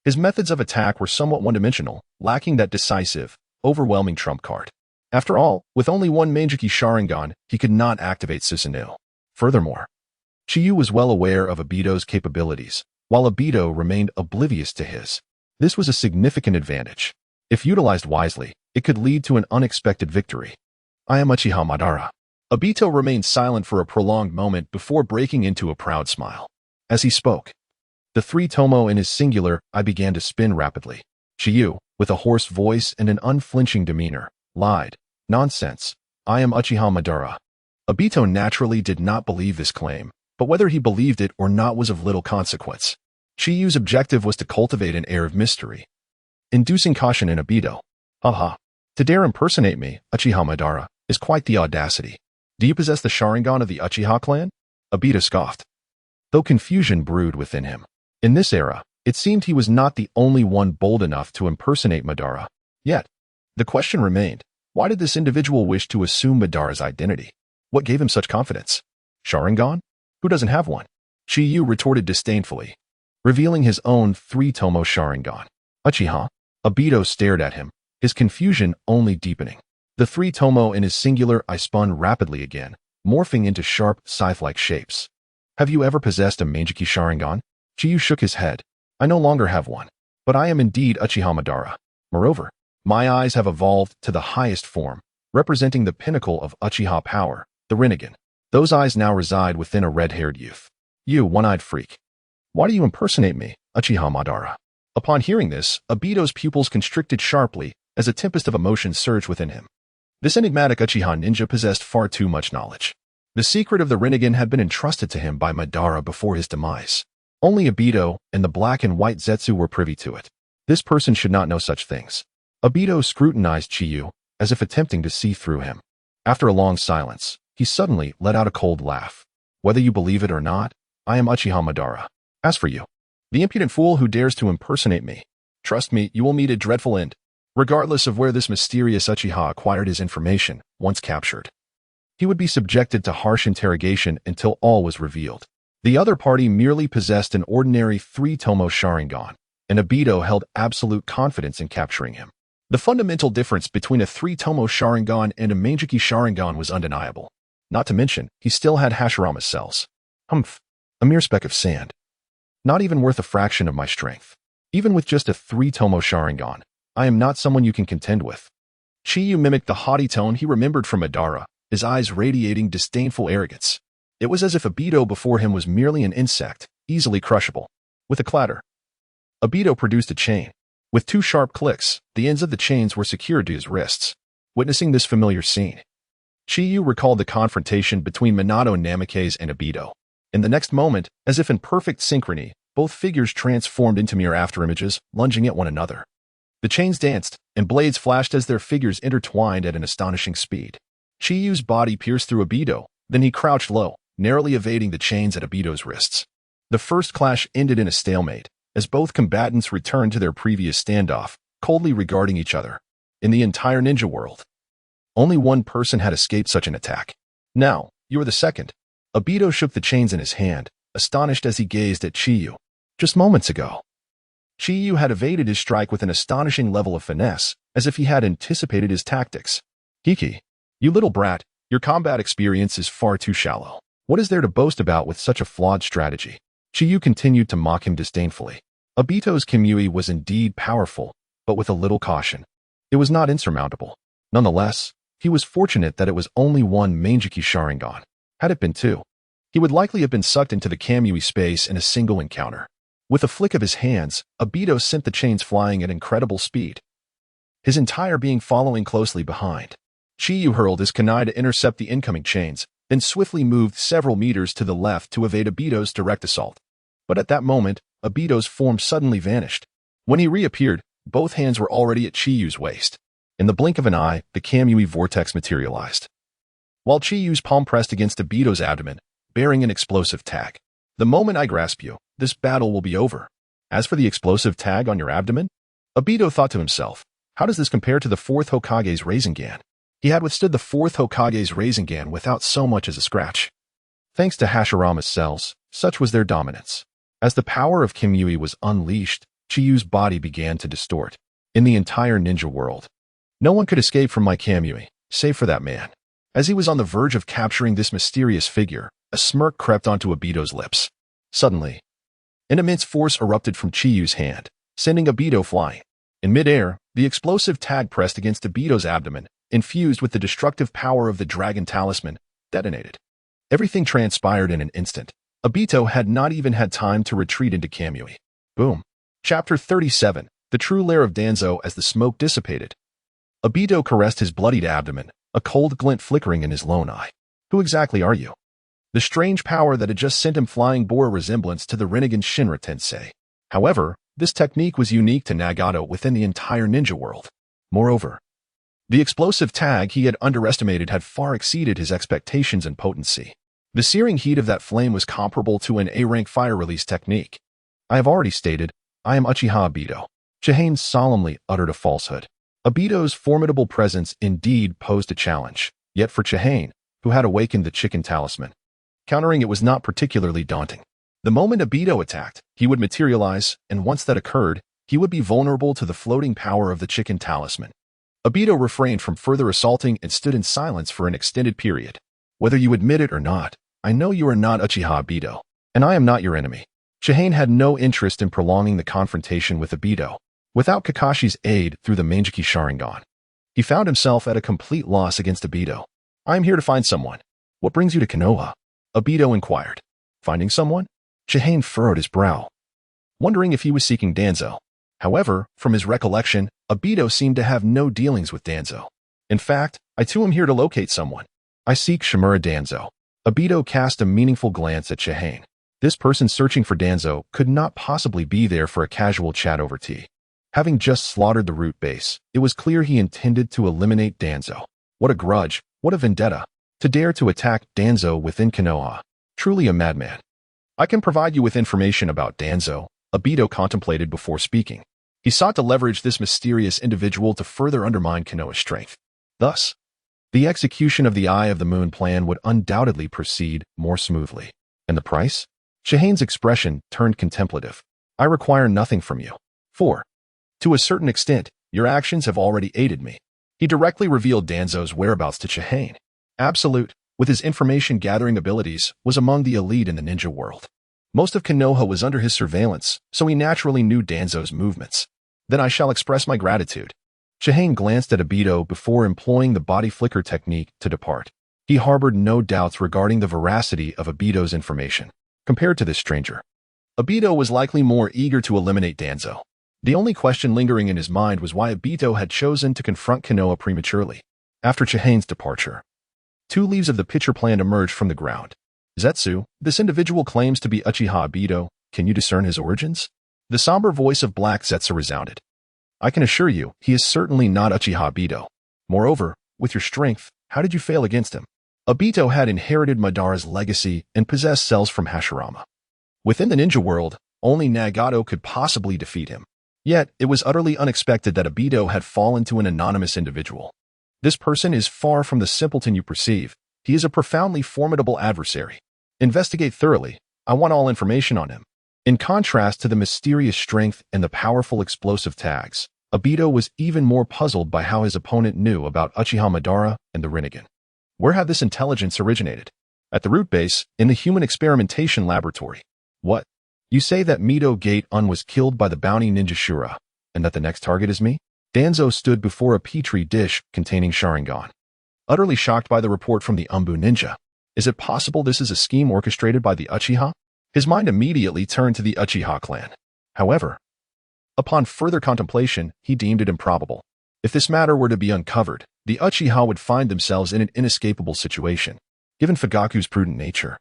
His methods of attack were somewhat one-dimensional, lacking that decisive, overwhelming trump card. After all, with only one Manjiki Sharingan, he could not activate Susanoo. Furthermore, Chiyu was well aware of Obito's capabilities, while Obito remained oblivious to his. This was a significant advantage. If utilized wisely, it could lead to an unexpected victory. I am Uchiha Madara. Obito remained silent for a prolonged moment before breaking into a proud smile. As he spoke, the three tomo in his singular I began to spin rapidly. Chiyu, with a hoarse voice and an unflinching demeanor, lied. Nonsense. I am Uchiha Madara. Obito naturally did not believe this claim, but whether he believed it or not was of little consequence. Chiyu's objective was to cultivate an air of mystery, inducing caution in Obito. Haha. To dare impersonate me, Uchiha Madara, is quite the audacity. Do you possess the Sharingan of the Uchiha clan? Obito scoffed, though confusion brewed within him. In this era, it seemed he was not the only one bold enough to impersonate Madara. Yet, the question remained, why did this individual wish to assume Madara's identity? What gave him such confidence? Sharingan? Who doesn't have one? Chiyu retorted disdainfully, revealing his own three-tomo Sharingan. Uchiha? Obito stared at him, his confusion only deepening. The three-tomo in his singular I spun rapidly again, morphing into sharp, scythe-like shapes. Have you ever possessed a Manjiki Sharingan? Chiyu shook his head. I no longer have one, but I am indeed Uchiha Madara. Moreover, my eyes have evolved to the highest form, representing the pinnacle of Uchiha power, the Rinnegan. Those eyes now reside within a red-haired youth. You, one-eyed freak. Why do you impersonate me, Uchiha Madara? Upon hearing this, Obito's pupils constricted sharply as a tempest of emotion surged within him. This enigmatic Uchiha ninja possessed far too much knowledge. The secret of the Rinnegan had been entrusted to him by Madara before his demise. Only Obito and the black and white Zetsu were privy to it. This person should not know such things. Obito scrutinized Chiyu, as if attempting to see through him. After a long silence, he suddenly let out a cold laugh. Whether you believe it or not, I am Uchiha Madara. As for you, the impudent fool who dares to impersonate me, trust me, you will meet a dreadful end, regardless of where this mysterious Uchiha acquired his information, once captured. He would be subjected to harsh interrogation until all was revealed. The other party merely possessed an ordinary 3-tomo Sharingan, and Obito held absolute confidence in capturing him. The fundamental difference between a 3-tomo Sharingan and a Mangekyou Sharingan was undeniable. Not to mention, he still had Hashirama's cells. Humph, a mere speck of sand. Not even worth a fraction of my strength. Even with just a 3-tomo Sharingan, I am not someone you can contend with. Chiyu mimicked the haughty tone he remembered from Madara, his eyes radiating disdainful arrogance. It was as if Obito before him was merely an insect, easily crushable. With a clatter, Obito produced a chain. With 2 sharp clicks, the ends of the chains were secured to his wrists. Witnessing this familiar scene, Chiyu recalled the confrontation between Minato and Namikaze and Obito. In the next moment, as if in perfect synchrony, both figures transformed into mere afterimages, lunging at one another. The chains danced, and blades flashed as their figures intertwined at an astonishing speed. Chiyu's body pierced through Obito, then he crouched low, narrowly evading the chains at Obito's wrists. The first clash ended in a stalemate, as both combatants returned to their previous standoff, coldly regarding each other. In the entire ninja world, only one person had escaped such an attack. Now, you are the second. Obito shook the chains in his hand, astonished as he gazed at Chiyu. Just moments ago, Chiyu had evaded his strike with an astonishing level of finesse, as if he had anticipated his tactics. Kiki, you little brat, your combat experience is far too shallow. What is there to boast about with such a flawed strategy? Chiyu continued to mock him disdainfully. Obito's Kimui was indeed powerful, but with a little caution. It was not insurmountable. Nonetheless, he was fortunate that it was only one Mangekyou Sharingan. Had it been 2, he would likely have been sucked into the Kamui space in a single encounter. With a flick of his hands, Obito sent the chains flying at incredible speed, his entire being following closely behind. Chiyu hurled his kunai to intercept the incoming chains, then swiftly moved several meters to the left to evade Obito's direct assault. But at that moment, Obito's form suddenly vanished. When he reappeared, both hands were already at Chiyu's waist. In the blink of an eye, the Kamui vortex materialized, while Chiyu's palm pressed against Obito's abdomen, bearing an explosive tag. The moment I grasp you, this battle will be over. As for the explosive tag on your abdomen, Obito thought to himself, how does this compare to the 4th Hokage's Rasengan? He had withstood the 4th Hokage's Rasengan without so much as a scratch. Thanks to Hashirama's cells, such was their dominance. As the power of Kimui was unleashed, Chiyu's body began to distort. In the entire ninja world, no one could escape from my Kamui, save for that man. As he was on the verge of capturing this mysterious figure, a smirk crept onto Obito's lips. Suddenly, an immense force erupted from Chiyu's hand, sending Obito flying. In midair, the explosive tag pressed against Obito's abdomen, infused with the destructive power of the dragon talisman, detonated. Everything transpired in an instant. Obito had not even had time to retreat into Kamui. Boom. Chapter 37, The True Lair of Danzo. As the smoke dissipated, Obito caressed his bloodied abdomen, a cold glint flickering in his lone eye. Who exactly are you? The strange power that had just sent him flying bore a resemblance to the Rinnegan Shinra Tensei. However, this technique was unique to Nagato within the entire ninja world. Moreover, the explosive tag he had underestimated had far exceeded his expectations in potency. The searing heat of that flame was comparable to an A-rank fire release technique. I have already stated, I am Uchiha Obito. Chihane solemnly uttered a falsehood. Obito's formidable presence indeed posed a challenge, yet for Chihane, who had awakened the chicken talisman, countering it was not particularly daunting. The moment Obito attacked, he would materialize, and once that occurred, he would be vulnerable to the floating power of the chicken talisman. Obito refrained from further assaulting and stood in silence for an extended period. Whether you admit it or not, I know you are not Uchiha Obito, and I am not your enemy. Chihane had no interest in prolonging the confrontation with Obito. Without Kakashi's aid through the Mangekyou Sharingan, he found himself at a complete loss against Obito. I am here to find someone. What brings you to Konoha? Obito inquired. Finding someone? Chihane furrowed his brow, wondering if he was seeking Danzo. However, from his recollection, Obito seemed to have no dealings with Danzo. In fact, I too am here to locate someone. I seek Shimura Danzo. Obito cast a meaningful glance at Chihane. This person searching for Danzo could not possibly be there for a casual chat over tea. Having just slaughtered the root base, it was clear he intended to eliminate Danzo. What a grudge, what a vendetta. To dare to attack Danzo within Konoha. Truly a madman. I can provide you with information about Danzo, Obito contemplated before speaking. He sought to leverage this mysterious individual to further undermine Konoha's strength. Thus, the execution of the Eye of the Moon plan would undoubtedly proceed more smoothly. And the price? Shahane's expression turned contemplative. I require nothing from you. 4. To a certain extent, your actions have already aided me. He directly revealed Danzo's whereabouts to Shahane. Absolute, with his information-gathering abilities, was among the elite in the ninja world. Most of Konoha was under his surveillance, so he naturally knew Danzo's movements. Then I shall express my gratitude. Shahane glanced at Obito before employing the body flicker technique to depart. He harbored no doubts regarding the veracity of Obito's information. Compared to this stranger, Obito was likely more eager to eliminate Danzo. The only question lingering in his mind was why Obito had chosen to confront Konoha prematurely. After Shahane's departure, 2 leaves of the picture plan emerged from the ground. Zetsu, this individual claims to be Uchiha Obito. Can you discern his origins? The somber voice of Black Zetsu resounded. I can assure you, he is certainly not Uchiha Obito. Moreover, with your strength, how did you fail against him? Obito had inherited Madara's legacy and possessed cells from Hashirama. Within the ninja world, only Nagato could possibly defeat him. Yet, it was utterly unexpected that Obito had fallen to an anonymous individual. This person is far from the simpleton you perceive. He is a profoundly formidable adversary. Investigate thoroughly. I want all information on him. In contrast to the mysterious strength and the powerful explosive tags, Obito was even more puzzled by how his opponent knew about Uchiha Madara and the Rinnegan. Where had this intelligence originated? At the root base, in the human experimentation laboratory. What? You say that Mito Gate-un was killed by the bounty ninja Shura, and that the next target is me? Danzo stood before a petri dish containing Sharingan. Utterly shocked by the report from the Umbu ninja. Is it possible this is a scheme orchestrated by the Uchiha? His mind immediately turned to the Uchiha clan. However, upon further contemplation, he deemed it improbable. If this matter were to be uncovered, the Uchiha would find themselves in an inescapable situation. Given Fugaku's prudent nature,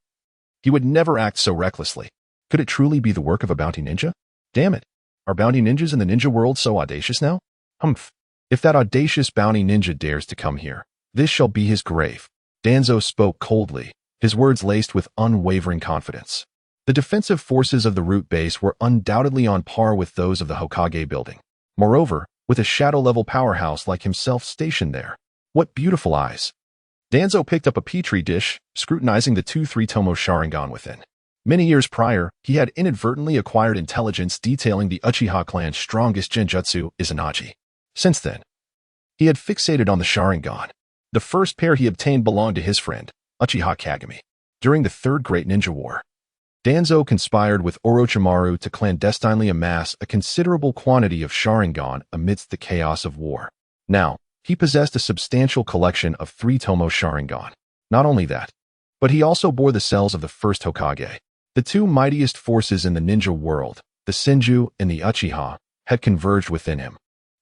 he would never act so recklessly. Could it truly be the work of a bounty ninja? Damn it. Are bounty ninjas in the ninja world so audacious now? Humph. If that audacious bounty ninja dares to come here, this shall be his grave. Danzo spoke coldly, his words laced with unwavering confidence. The defensive forces of the root base were undoubtedly on par with those of the Hokage building. Moreover, with a shadow-level powerhouse like himself stationed there. What beautiful eyes. Danzo picked up a petri dish, scrutinizing the 2-3-tomo Sharingan within. Many years prior, he had inadvertently acquired intelligence detailing the Uchiha clan's strongest genjutsu, Izanagi. Since then, he had fixated on the Sharingan. The first pair he obtained belonged to his friend, Uchiha Kagami. During the Third Great Ninja War, Danzo conspired with Orochimaru to clandestinely amass a considerable quantity of Sharingan amidst the chaos of war. Now, he possessed a substantial collection of 3-tomo Sharingan. Not only that, but he also bore the cells of the first Hokage. The 2 mightiest forces in the ninja world, the Senju and the Uchiha, had converged within him.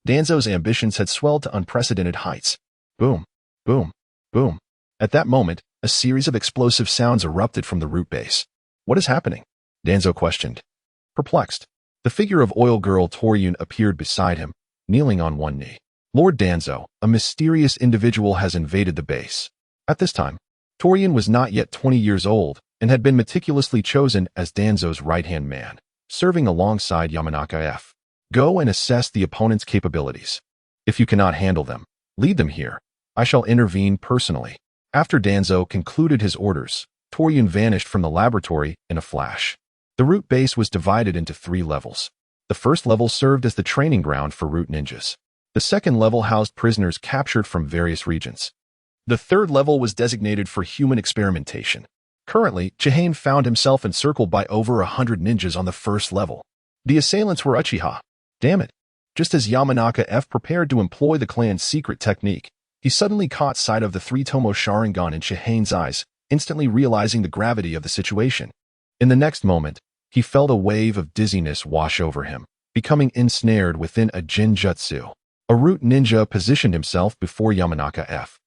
Danzo's ambitions had swelled to unprecedented heights. Boom, boom, boom. At that moment, a series of explosive sounds erupted from the root base. What is happening? Danzo questioned. Perplexed, the figure of oil girl Toryun appeared beside him, kneeling on one knee. Lord Danzo, a mysterious individual has invaded the base. At this time, Toryun was not yet 20 years old and had been meticulously chosen as Danzo's right-hand man, serving alongside Yamanaka F. Go and assess the opponent's capabilities. If you cannot handle them, lead them here. I shall intervene personally. After Danzo concluded his orders, Toryun vanished from the laboratory in a flash. The root base was divided into 3 levels. The first level served as the training ground for root ninjas. The second level housed prisoners captured from various regions. The third level was designated for human experimentation. Currently, Chihane found himself encircled by over 100 ninjas on the first level. The assailants were Uchiha. Damn it. Just as Yamanaka F prepared to employ the clan's secret technique, he suddenly caught sight of the 3-tomo Sharingan in Chihane's eyes, instantly realizing the gravity of the situation. In the next moment, he felt a wave of dizziness wash over him, becoming ensnared within a Jinjutsu. A root ninja positioned himself before Yamanaka F,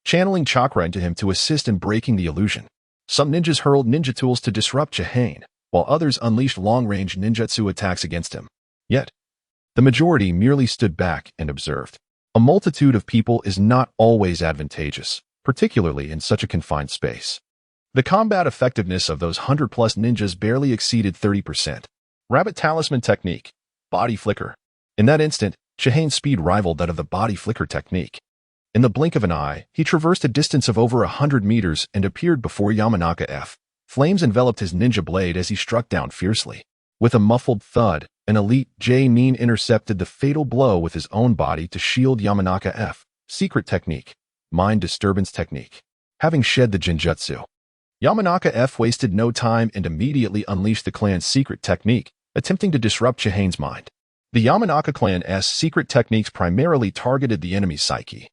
channeling chakra into him to assist in breaking the illusion. Some ninjas hurled ninja tools to disrupt Chihane, while others unleashed long-range ninjutsu attacks against him. Yet, the majority merely stood back and observed. A multitude of people is not always advantageous, particularly in such a confined space. The combat effectiveness of those 100-plus ninjas barely exceeded 30%. Rabbit Talisman technique. Body flicker. In that instant, Chihane's speed rivaled that of the body flicker technique. In the blink of an eye, he traversed a distance of over 100 meters and appeared before Yamanaka F. Flames enveloped his ninja blade as he struck down fiercely. With a muffled thud, an elite J-Nin intercepted the fatal blow with his own body to shield Yamanaka F. Secret technique. Mind disturbance technique. Having shed the Jinjutsu, Yamanaka F wasted no time and immediately unleashed the clan's secret technique, attempting to disrupt Chihane's mind. The Yamanaka clan's secret techniques primarily targeted the enemy's psyche.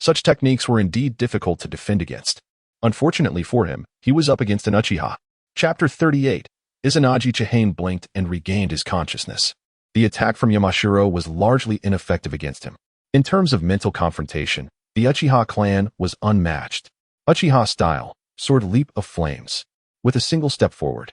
Such techniques were indeed difficult to defend against. Unfortunately for him, he was up against an Uchiha. Chapter 38. Izanagi Chihane blinked and regained his consciousness. The attack from Yamashiro was largely ineffective against him. In terms of mental confrontation, the Uchiha clan was unmatched. Uchiha style, sword leap of flames. With a single step forward,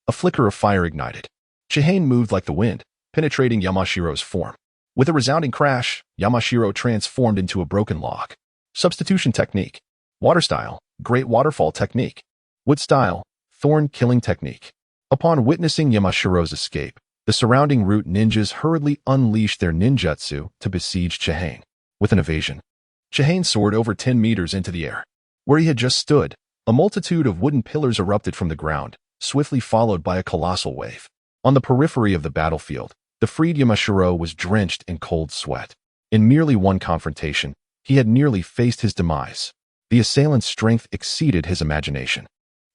a flicker of fire ignited. Chihane moved like the wind, penetrating Yamashiro's form. With a resounding crash, Yamashiro transformed into a broken log. Substitution technique. Water style, great waterfall technique. Wood style, thorn killing technique. Upon witnessing Yamashiro's escape, the surrounding root ninjas hurriedly unleashed their ninjutsu to besiege Chihane. With an evasion, Chihane soared over 10 meters into the air. Where he had just stood, a multitude of wooden pillars erupted from the ground, swiftly followed by a colossal wave. On the periphery of the battlefield, the freed Yamashiro was drenched in cold sweat. In merely one confrontation, he had nearly faced his demise. The assailant's strength exceeded his imagination.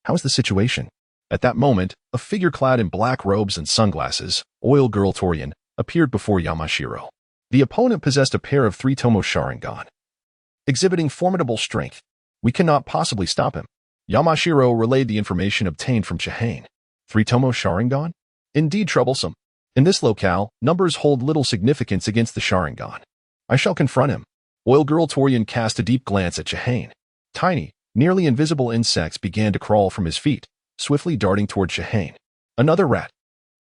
How was the situation? At that moment, a figure clad in black robes and sunglasses, Oil Girl Torian, appeared before Yamashiro. The opponent possessed a pair of three-tomo Sharingan, exhibiting formidable strength. We cannot possibly stop him. Yamashiro relayed the information obtained from Chihane. Three-tomo Sharingan? Indeed troublesome. In this locale, numbers hold little significance against the Sharingan. I shall confront him. Oil Girl Torian cast a deep glance at Chihane. Tiny, nearly invisible insects began to crawl from his feet, swiftly darting toward Chihane. Another rat.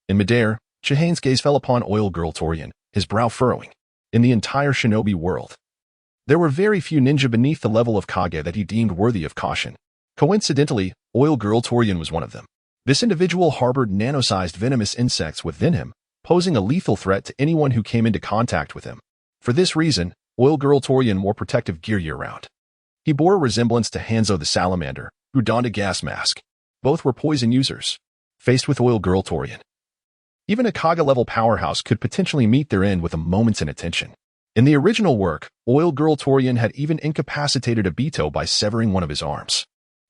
In midair, Chihane's gaze fell upon Oil Girl Torian, his brow furrowing. In the entire shinobi world, there were very few ninja beneath the level of Kage that he deemed worthy of caution. Coincidentally, Oil Girl Torian was one of them. This individual harbored nano-sized venomous insects within him, posing a lethal threat to anyone who came into contact with him. For this reason, Oil Girl Torian wore protective gear year-round. He bore a resemblance to Hanzo the Salamander, who donned a gas mask. Both were poison users. Faced with Oil Girl Torian, even a Kage-level powerhouse could potentially meet their end with a moment's inattention. In the original work, Oil Girl Torian had even incapacitated Obito by severing one of his arms.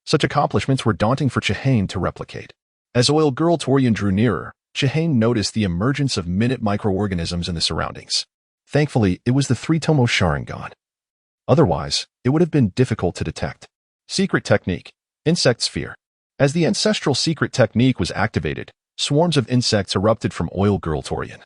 Such accomplishments were daunting for Chihane to replicate. As Oil Girl Torian drew nearer, Chihane noticed the emergence of minute microorganisms in the surroundings. Thankfully, it was the three-tomo Sharingan. Otherwise, it would have been difficult to detect. Secret technique. Insect sphere. As the ancestral secret technique was activated, swarms of insects erupted from Oil Girl Torian,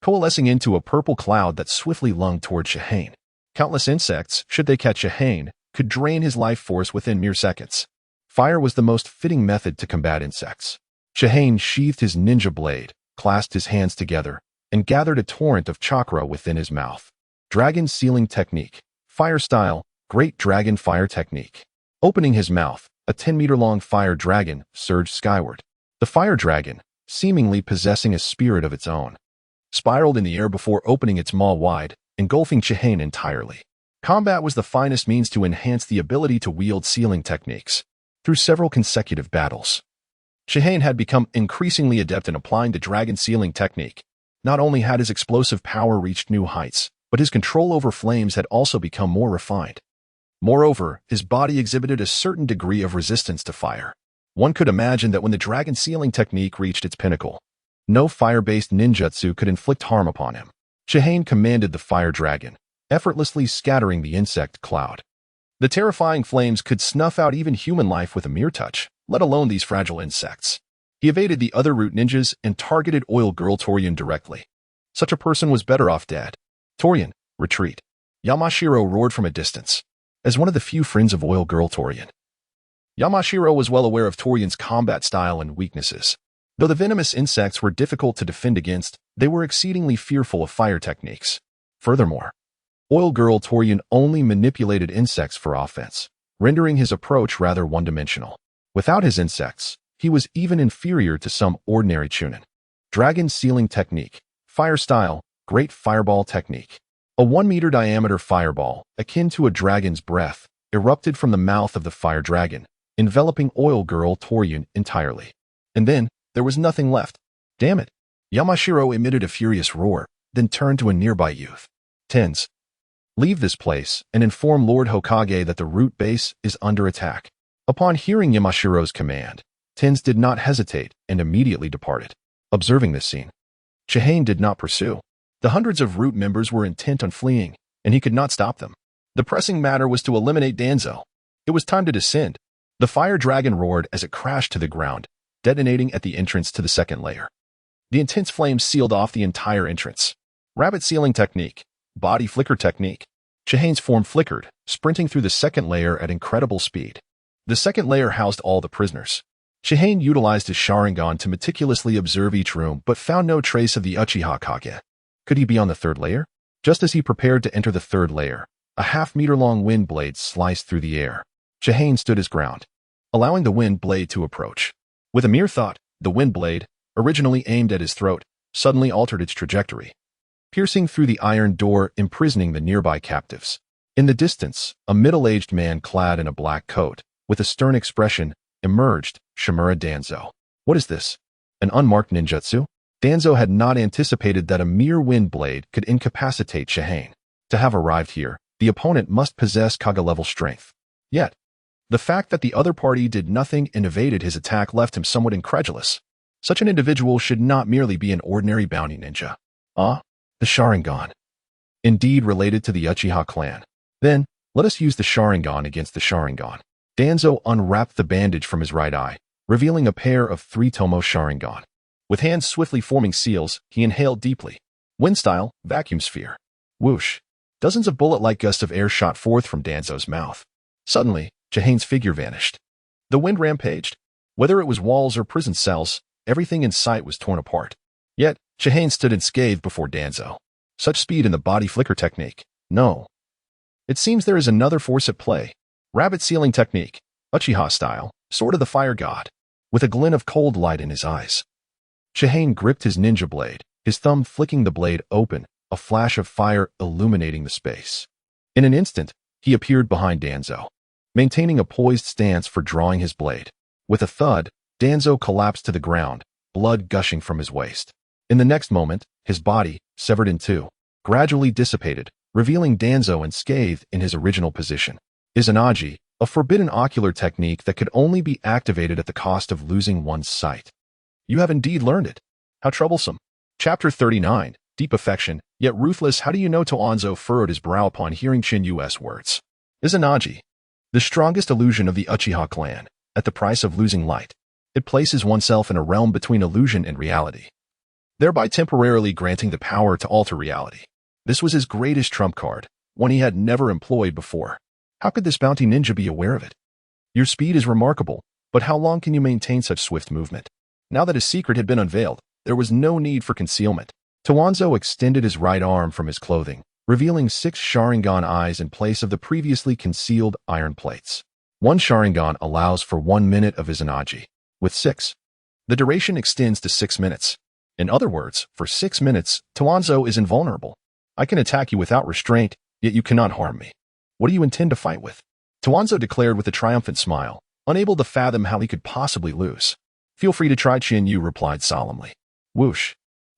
coalescing into a purple cloud that swiftly lunged toward Chihane. Countless insects, should they catch Chihane, could drain his life force within mere seconds. Fire was the most fitting method to combat insects. Chihane sheathed his ninja blade, clasped his hands together, and gathered a torrent of chakra within his mouth. Dragon sealing technique. Fire style, great dragon fire technique. Opening his mouth, a 10-meter-long fire dragon surged skyward. The fire dragon, seemingly possessing a spirit of its own, spiraled in the air before opening its maw wide, engulfing Chihane entirely. Combat was the finest means to enhance the ability to wield sealing techniques. Through several consecutive battles, Chihane had become increasingly adept in applying the dragon sealing technique. Not only had his explosive power reached new heights, but his control over flames had also become more refined. Moreover, his body exhibited a certain degree of resistance to fire. One could imagine that when the dragon sealing technique reached its pinnacle, no fire-based ninjutsu could inflict harm upon him. Chihane commanded the fire dragon, effortlessly scattering the insect cloud. The terrifying flames could snuff out even human life with a mere touch, let alone these fragile insects. He evaded the other root ninjas and targeted Oil Girl Torian directly. Such a person was better off dead. Torian, retreat. Yamashiro roared from a distance. As one of the few friends of Oil Girl Torian, Yamashiro was well aware of Torian's combat style and weaknesses. Though the venomous insects were difficult to defend against, they were exceedingly fearful of fire techniques. Furthermore, Oil Girl Torian only manipulated insects for offense, rendering his approach rather one-dimensional. Without his insects, he was even inferior to some ordinary chunin. Dragon sealing technique. Fire style, great fireball technique. A 1-meter diameter fireball, akin to a dragon's breath, erupted from the mouth of the fire dragon, enveloping Oil Girl Toryun entirely. And then, there was nothing left. Damn it! Yamashiro emitted a furious roar, then turned to a nearby youth. Tens. Leave this place and inform Lord Hokage that the root base is under attack. Upon hearing Yamashiro's command, Tens did not hesitate and immediately departed. Observing this scene, Chihane did not pursue. The hundreds of root members were intent on fleeing, and he could not stop them. The pressing matter was to eliminate Danzo. It was time to descend. The fire dragon roared as it crashed to the ground, detonating at the entrance to the second layer. The intense flames sealed off the entire entrance. Rabbit sealing technique. Body flicker technique. Chihane's form flickered, sprinting through the second layer at incredible speed. The second layer housed all the prisoners. Chihane utilized his Sharingan to meticulously observe each room but found no trace of the Uchiha Kage. Could he be on the third layer? Just as he prepared to enter the third layer, a half-meter-long wind blade sliced through the air. Chihane stood his ground, allowing the wind blade to approach. With a mere thought, the wind blade, originally aimed at his throat, suddenly altered its trajectory, piercing through the iron door, imprisoning the nearby captives. In the distance, a middle-aged man clad in a black coat, with a stern expression, emerged. Shimura Danzo. What is this? An unmarked ninjutsu? Danzo had not anticipated that a mere wind blade could incapacitate Chihane. To have arrived here, the opponent must possess Kage-level strength. Yet, the fact that the other party did nothing and evaded his attack left him somewhat incredulous. Such an individual should not merely be an ordinary bounty ninja. The Sharingan. Indeed related to the Uchiha clan. Then, let us use the Sharingan against the Sharingan. Danzo unwrapped the bandage from his right eye, revealing a pair of 3-tomo Sharingan. With hands swiftly forming seals, he inhaled deeply. Wind style, vacuum sphere. Whoosh. Dozens of bullet-like gusts of air shot forth from Danzo's mouth. Suddenly, Chihane's figure vanished. The wind rampaged. Whether it was walls or prison cells, everything in sight was torn apart. Yet, Chihane stood unscathed before Danzo. Such speed in the body flicker technique. No. It seems there is another force at play. Rabbit sealing technique. Uchiha style, sword of the fire god. With a glint of cold light in his eyes, Chihane gripped his ninja blade, his thumb flicking the blade open, a flash of fire illuminating the space. In an instant, he appeared behind Danzo, maintaining a poised stance for drawing his blade. With a thud, Danzo collapsed to the ground, blood gushing from his waist. In the next moment, his body, severed in two, gradually dissipated, revealing Danzo unscathed in his original position. Izanagi, a forbidden ocular technique that could only be activated at the cost of losing one's sight. You have indeed learned it. How troublesome. Chapter 39, Deep Affection, Yet Ruthless. How do you know? Toanzo furrowed his brow upon hearing Chinyu's words. Izanagi, the strongest illusion of the Uchiha clan, at the price of losing light. It places oneself in a realm between illusion and reality, thereby temporarily granting the power to alter reality. This was his greatest trump card, one he had never employed before. How could this bounty ninja be aware of it? Your speed is remarkable, but how long can you maintain such swift movement? Now that his secret had been unveiled, there was no need for concealment. Toanzo extended his right arm from his clothing, revealing 6 Sharingan eyes in place of the previously concealed iron plates. 1 Sharingan allows for 1 minute of Izanagi. With 6, the duration extends to 6 minutes. In other words, for 6 minutes, Toanzo is invulnerable. I can attack you without restraint, yet you cannot harm me. What do you intend to fight with? Toanzo declared with a triumphant smile, unable to fathom how he could possibly lose. Feel free to try, Chinyu replied solemnly. Whoosh.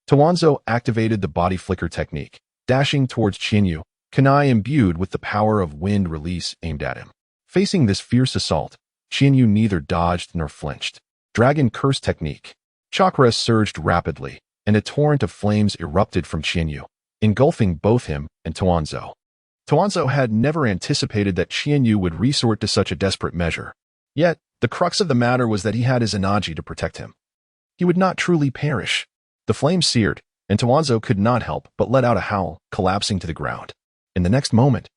Toanzo activated the body flicker technique, dashing towards Chinyu, kunai imbued with the power of wind release aimed at him. Facing this fierce assault, Chinyu neither dodged nor flinched. Dragon curse technique. Chakra surged rapidly, and a torrent of flames erupted from Chinyu, engulfing both him and Toanzo. Toanzo had never anticipated that Chinyu would resort to such a desperate measure. Yet, the crux of the matter was that he had his Izanagi to protect him. He would not truly perish. The flames seared, and Toanzo could not help but let out a howl, collapsing to the ground. In the next moment,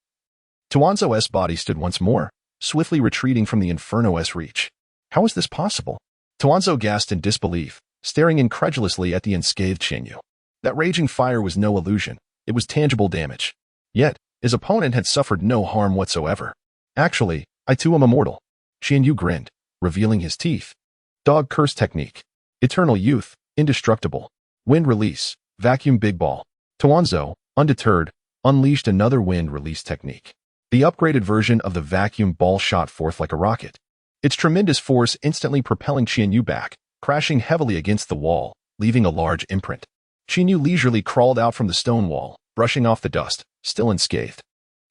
Toanzo's body stood once more, swiftly retreating from the Inferno's reach. How was this possible? Toanzo gasped in disbelief, staring incredulously at the unscathed Chinyu. That raging fire was no illusion, it was tangible damage. Yet, his opponent had suffered no harm whatsoever. Actually, I too am immortal. Chinyu grinned, revealing his teeth. Dog curse technique. Eternal youth, indestructible. Wind release, vacuum big ball. Toanzo, undeterred, unleashed another wind release technique. The upgraded version of the vacuum ball shot forth like a rocket, its tremendous force instantly propelling Qianyu back, crashing heavily against the wall, leaving a large imprint. Qianyu leisurely crawled out from the stone wall, brushing off the dust, still unscathed.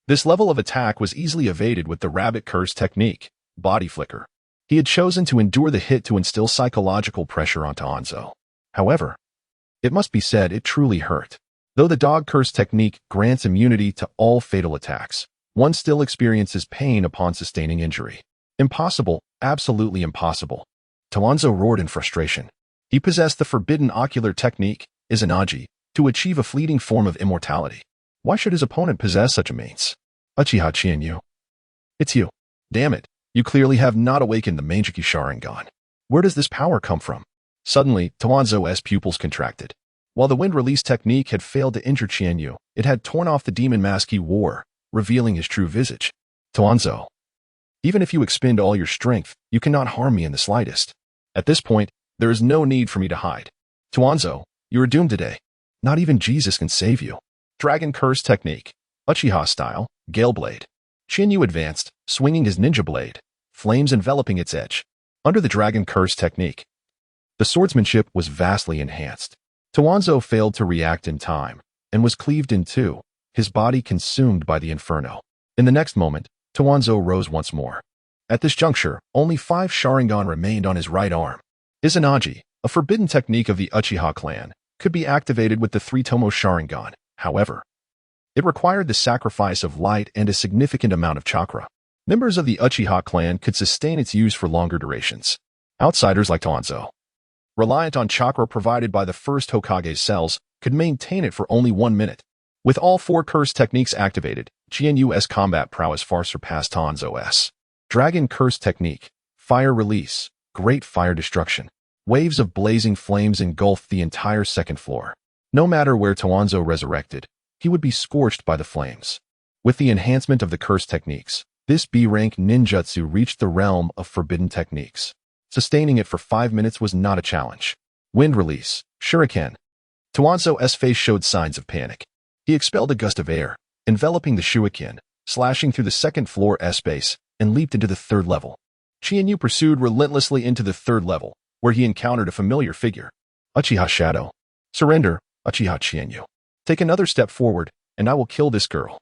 This level of attack was easily evaded with the rabbit curse technique, body flicker. He had chosen to endure the hit to instill psychological pressure onto Hanzo. However, it must be said it truly hurt. Though the dog curse technique grants immunity to all fatal attacks, one still experiences pain upon sustaining injury. Impossible, absolutely impossible. Hanzo roared in frustration. He possessed the forbidden ocular technique, Izanagi, to achieve a fleeting form of immortality. Why should his opponent possess such a means? Uchiha Qianyu. It's you. Damn it, you clearly have not awakened the Meijiki Sharingan. Where does this power come from? Suddenly, Hanzo's pupils contracted. While the wind release technique had failed to injure Qianyu, it had torn off the demon mask he wore, revealing his true visage. Hanzo. Even if you expend all your strength, you cannot harm me in the slightest. At this point, there is no need for me to hide. Hanzo, you are doomed today. Not even Jesus can save you. Dragon Curse Technique. Uchiha Style, Gale Blade. Qianyu advanced, swinging his ninja blade, flames enveloping its edge. Under the Dragon Curse Technique, the swordsmanship was vastly enhanced. Hanzo failed to react in time, and was cleaved in two, his body consumed by the inferno. In the next moment, Hanzo rose once more. At this juncture, only 5 Sharingan remained on his right arm. Izanagi, a forbidden technique of the Uchiha clan, could be activated with the 3-Tomo Sharingan. However, it required the sacrifice of light and a significant amount of chakra. Members of the Uchiha clan could sustain its use for longer durations. Outsiders like Hanzo, reliant on chakra provided by the first Hokage's cells, could maintain it for only 1 minute. With all 4 curse techniques activated, Qianyu's combat prowess far surpassed Hanzo's. Dragon Curse Technique, Fire Release, Great Fire Destruction. Waves of blazing flames engulfed the entire second floor. No matter where Hanzo resurrected, he would be scorched by the flames. With the enhancement of the curse techniques, this B-rank ninjutsu reached the realm of forbidden techniques. Sustaining it for 5 minutes was not a challenge. Wind Release, Shuriken. Hanzo's face showed signs of panic. He expelled a gust of air, enveloping the shuriken, slashing through the second floor S-base, and leaped into the 3rd level. Qianyu pursued relentlessly into the 3rd level, where he encountered a familiar figure. Uchiha Shadow. Surrender, Uchiha Qianyu. Take another step forward, and I will kill this girl.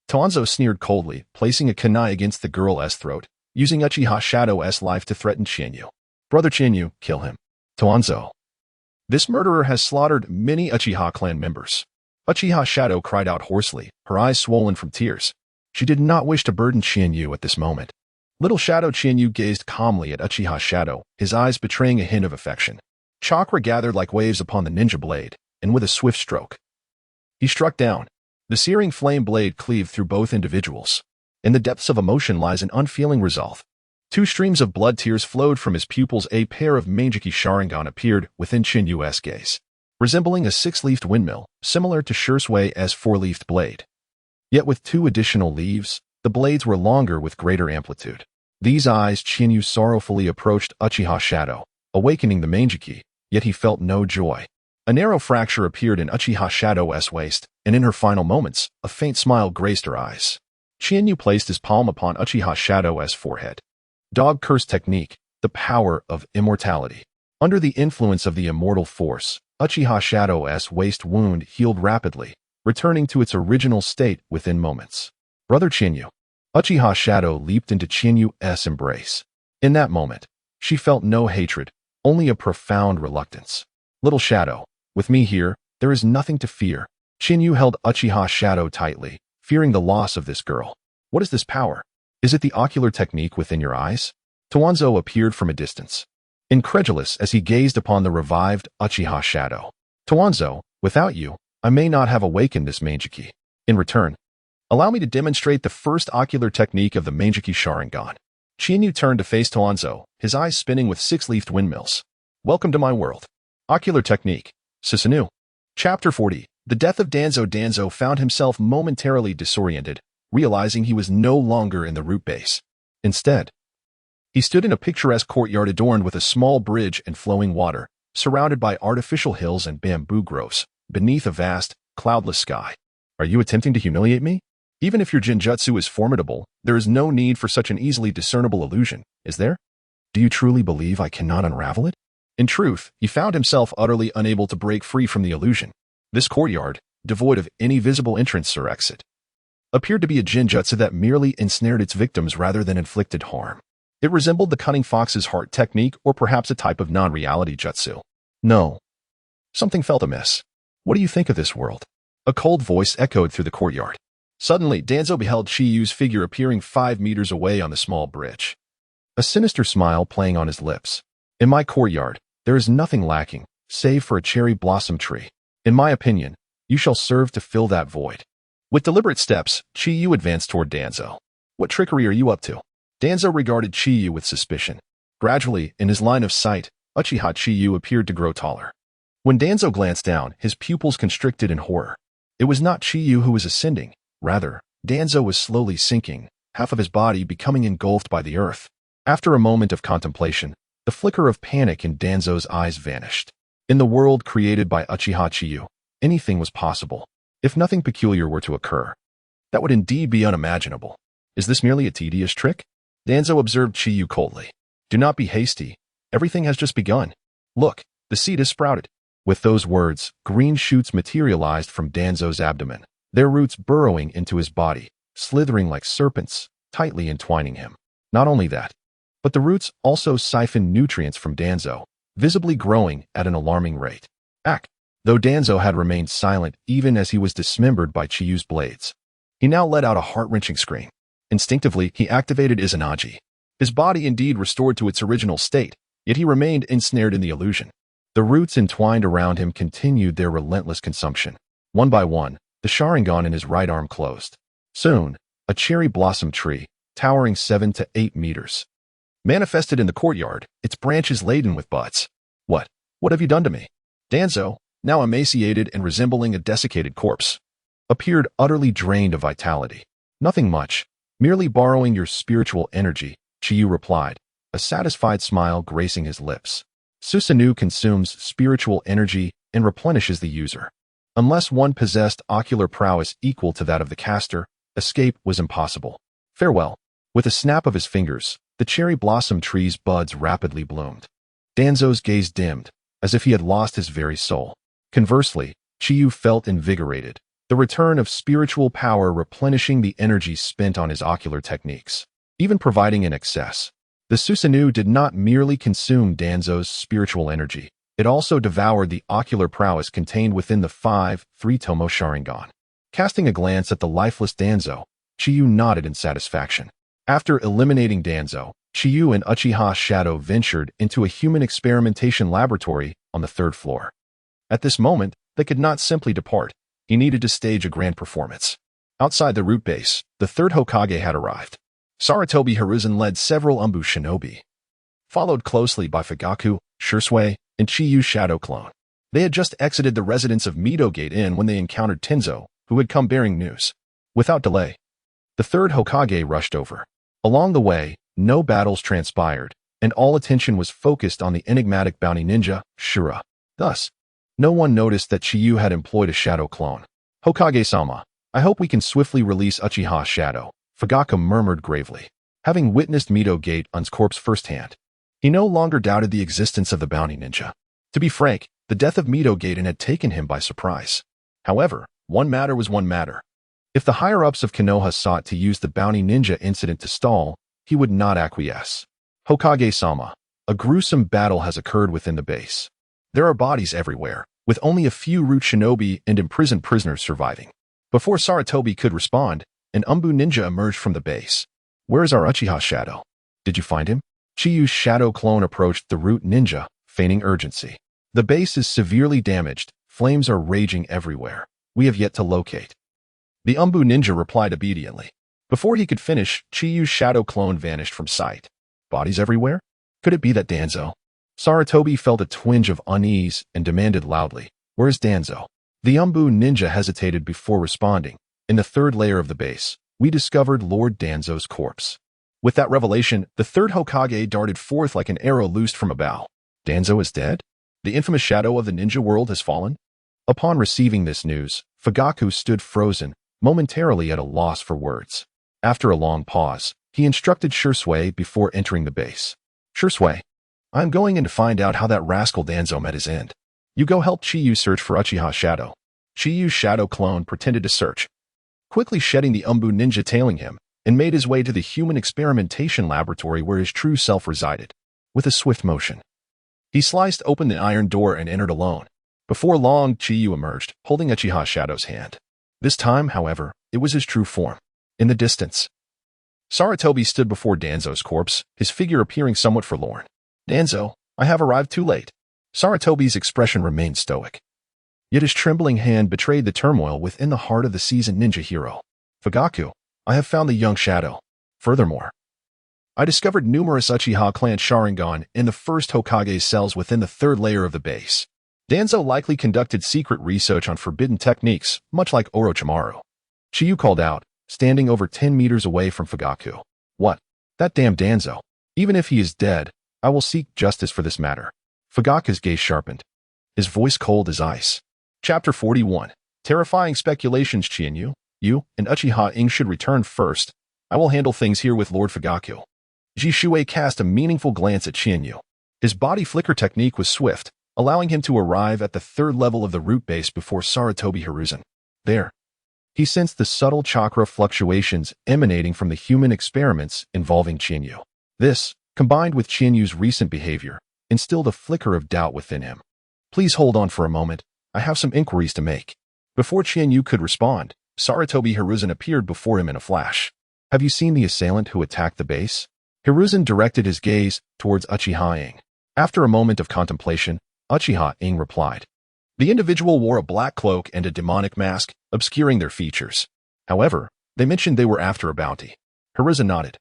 Hanzo sneered coldly, placing a kunai against the girl's throat, using Uchiha Shadow's life to threaten Qianyu. Brother Qianyu, kill him. Hanzo. This murderer has slaughtered many Uchiha clan members. Uchiha Shadow cried out hoarsely, her eyes swollen from tears. She did not wish to burden Qianyu at this moment. Little Shadow Qianyu gazed calmly at Uchiha Shadow, his eyes betraying a hint of affection. Chakra gathered like waves upon the ninja blade, and with a swift stroke, he struck down. The searing flame blade cleaved through both individuals. In the depths of emotion lies an unfeeling resolve. 2 streams of blood tears flowed from his pupils. A pair of Meijiki Sharingan appeared within Qianyu's gaze, resembling a 6-leafed windmill, similar to Shusui's 4-leafed blade. Yet with 2 additional leaves, the blades were longer with greater amplitude. These eyes Qianyu sorrowfully approached Uchiha Shadow, awakening the Meijiki, yet he felt no joy. A narrow fracture appeared in Uchiha Shadow's waist, and in her final moments, a faint smile graced her eyes. Qianyu placed his palm upon Uchiha Shadow's forehead. Dog Curse Technique, the power of immortality. Under the influence of the immortal force, Uchiha Shadow's waist wound healed rapidly, returning to its original state within moments. Brother Qianyu. Uchiha Shadow leaped into Qianyu's embrace. In that moment, she felt no hatred, only a profound reluctance. Little Shadow, with me here, there is nothing to fear. Qianyu held Uchiha Shadow tightly, fearing the loss of this girl. What is this power? Is it the ocular technique within your eyes? Hanzo appeared from a distance, incredulous as he gazed upon the revived Uchiha Shadow. Hanzo, without you, I may not have awakened this Meijiki. In return, allow me to demonstrate the first ocular technique of the Meijiki Sharingan. Qianyu turned to face Hanzo, his eyes spinning with 6-leafed windmills. Welcome to my world. Ocular Technique. Susanoo. Chapter 40. The death of Danzo. Danzo found himself momentarily disoriented, realizing he was no longer in the root base. Instead, he stood in a picturesque courtyard adorned with a small bridge and flowing water, surrounded by artificial hills and bamboo groves, beneath a vast, cloudless sky. Are you attempting to humiliate me? Even if your Jinjutsu is formidable, there is no need for such an easily discernible illusion, is there? Do you truly believe I cannot unravel it? In truth, he found himself utterly unable to break free from the illusion. This courtyard, devoid of any visible entrance or exit, appeared to be a Jinjutsu that merely ensnared its victims rather than inflicted harm. It resembled the cunning fox's heart technique or perhaps a type of non-reality jutsu. No. Something felt amiss. What do you think of this world? A cold voice echoed through the courtyard. Suddenly, Danzo beheld Chiyu's figure appearing 5 meters away on the small bridge. A sinister smile playing on his lips. In my courtyard, there is nothing lacking, save for a cherry blossom tree. In my opinion, you shall serve to fill that void. With deliberate steps, Chiyu advanced toward Danzo. What trickery are you up to? Danzo regarded Chiyu with suspicion. Gradually, in his line of sight, Uchiha Chiyu appeared to grow taller. When Danzo glanced down, his pupils constricted in horror. It was not Chiyu who was ascending. Rather, Danzo was slowly sinking, half of his body becoming engulfed by the earth. After a moment of contemplation, the flicker of panic in Danzo's eyes vanished. In the world created by Uchiha Chiyu, anything was possible. If nothing peculiar were to occur, that would indeed be unimaginable. Is this merely a tedious trick? Danzo observed Chiyu coldly. Do not be hasty. Everything has just begun. Look, the seed has sprouted. With those words, green shoots materialized from Danzo's abdomen, their roots burrowing into his body, slithering like serpents, tightly entwining him. Not only that, but the roots also siphoned nutrients from Danzo, visibly growing at an alarming rate. Though Danzo had remained silent even as he was dismembered by Chiyu's blades, he now let out a heart-wrenching scream. Instinctively, he activated Izanagi. His body indeed restored to its original state, yet he remained ensnared in the illusion. The roots entwined around him continued their relentless consumption. One by one, the Sharingan in his right arm closed. Soon, a cherry blossom tree, towering 7 to 8 meters, manifested in the courtyard, its branches laden with buds. What have you done to me? Danzo, now emaciated and resembling a desiccated corpse, appeared utterly drained of vitality. Nothing much, merely borrowing your spiritual energy, Chiyu replied, a satisfied smile gracing his lips. Susanoo consumes spiritual energy and replenishes the user. Unless one possessed ocular prowess equal to that of the caster, escape was impossible. Farewell. With a snap of his fingers, the cherry blossom tree's buds rapidly bloomed. Danzo's gaze dimmed, as if he had lost his very soul. Conversely, Chiyu felt invigorated, the return of spiritual power replenishing the energy spent on his ocular techniques, even providing in excess. The Susanoo did not merely consume Danzo's spiritual energy, it also devoured the ocular prowess contained within the 3-tomo Sharingan. Casting a glance at the lifeless Danzo, Chiyu nodded in satisfaction. After eliminating Danzo, Chiyu and Uchiha Shadow ventured into a human experimentation laboratory on the 3rd floor. At this moment, they could not simply depart. He needed to stage a grand performance. Outside the root base, the 3rd Hokage had arrived. Sarutobi Hiruzen led several Umbu shinobi, followed closely by Fugaku, Shursui, and Chiyu's shadow clone. They had just exited the residence of Mido Gate Inn when they encountered Tenzo, who had come bearing news. Without delay, the 3rd Hokage rushed over. Along the way, no battles transpired, and all attention was focused on the enigmatic bounty ninja, Shura. Thus, no one noticed that Chiyu had employed a shadow clone. Hokage-sama, I hope we can swiftly release Uchiha Shadow, Fugaku murmured gravely. Having witnessed Mido Gate Un's corpse firsthand, he no longer doubted the existence of the bounty ninja. To be frank, the death of Mido Gate had taken him by surprise. However, one matter was one matter. If the higher-ups of Konoha sought to use the bounty ninja incident to stall, he would not acquiesce. Hokage-sama, a gruesome battle has occurred within the base. There are bodies everywhere, with only a few root shinobi and imprisoned prisoners surviving. Before Sarutobi could respond, an Umbu ninja emerged from the base. Where is our Uchiha Shadow? Did you find him? Chiyu's shadow clone approached the root ninja, feigning urgency. The base is severely damaged, flames are raging everywhere. We have yet to locate. The Umbu ninja replied obediently. Before he could finish, Chiyu's shadow clone vanished from sight. Bodies everywhere? Could it be that Danzo? Sarutobi felt a twinge of unease and demanded loudly, where's Danzo? The Umbu ninja hesitated before responding. In the 3rd layer of the base, we discovered Lord Danzo's corpse. With that revelation, the 3rd Hokage darted forth like an arrow loosed from a bow. Danzo is dead? The infamous shadow of the ninja world has fallen? Upon receiving this news, Fugaku stood frozen, momentarily at a loss for words. After a long pause, he instructed Shursui before entering the base. Shursui, I'm going in to find out how that rascal Danzo met his end. You go help Chiyu search for Uchiha Shadow. Chiyu's shadow clone pretended to search, quickly shedding the Umbu ninja tailing him, and made his way to the human experimentation laboratory where his true self resided. With a swift motion, he sliced open the iron door and entered alone. Before long, Chiyu emerged, holding Uchiha Shadow's hand. This time, however, it was his true form. In the distance, Sarutobi stood before Danzo's corpse, his figure appearing somewhat forlorn. Danzo, I have arrived too late. Sarutobi's expression remained stoic. Yet his trembling hand betrayed the turmoil within the heart of the seasoned ninja hero. Fugaku, I have found the young shadow. Furthermore, I discovered numerous Uchiha clan Sharingan in the first Hokage's cells within the third layer of the base. Danzo likely conducted secret research on forbidden techniques, much like Orochimaru. Chiyu called out, standing over 10 meters away from Fugaku. What? That damn Danzo. Even if he is dead, I will seek justice for this matter. Fugaku's gaze sharpened, his voice cold as ice. Chapter 41. Terrifying speculations. Chienyu, you and Uchiha Ing should return first. I will handle things here with Lord Fugaku. Jishuei cast a meaningful glance at Chienyu. His body flicker technique was swift, allowing him to arrive at the third level of the root base before Sarutobi Hiruzen. There, he sensed the subtle chakra fluctuations emanating from the human experiments involving Chienyu. This, combined with Chienyu's recent behavior, instilled a flicker of doubt within him. Please hold on for a moment. I have some inquiries to make. Before Chienyu could respond, Sarutobi Hiruzen appeared before him in a flash. Have you seen the assailant who attacked the base? Hiruzen directed his gaze towards Uchiha Ing. After a moment of contemplation, Uchiha Ing replied. The individual wore a black cloak and a demonic mask, obscuring their features. However, they mentioned they were after a bounty. Hiruzen nodded,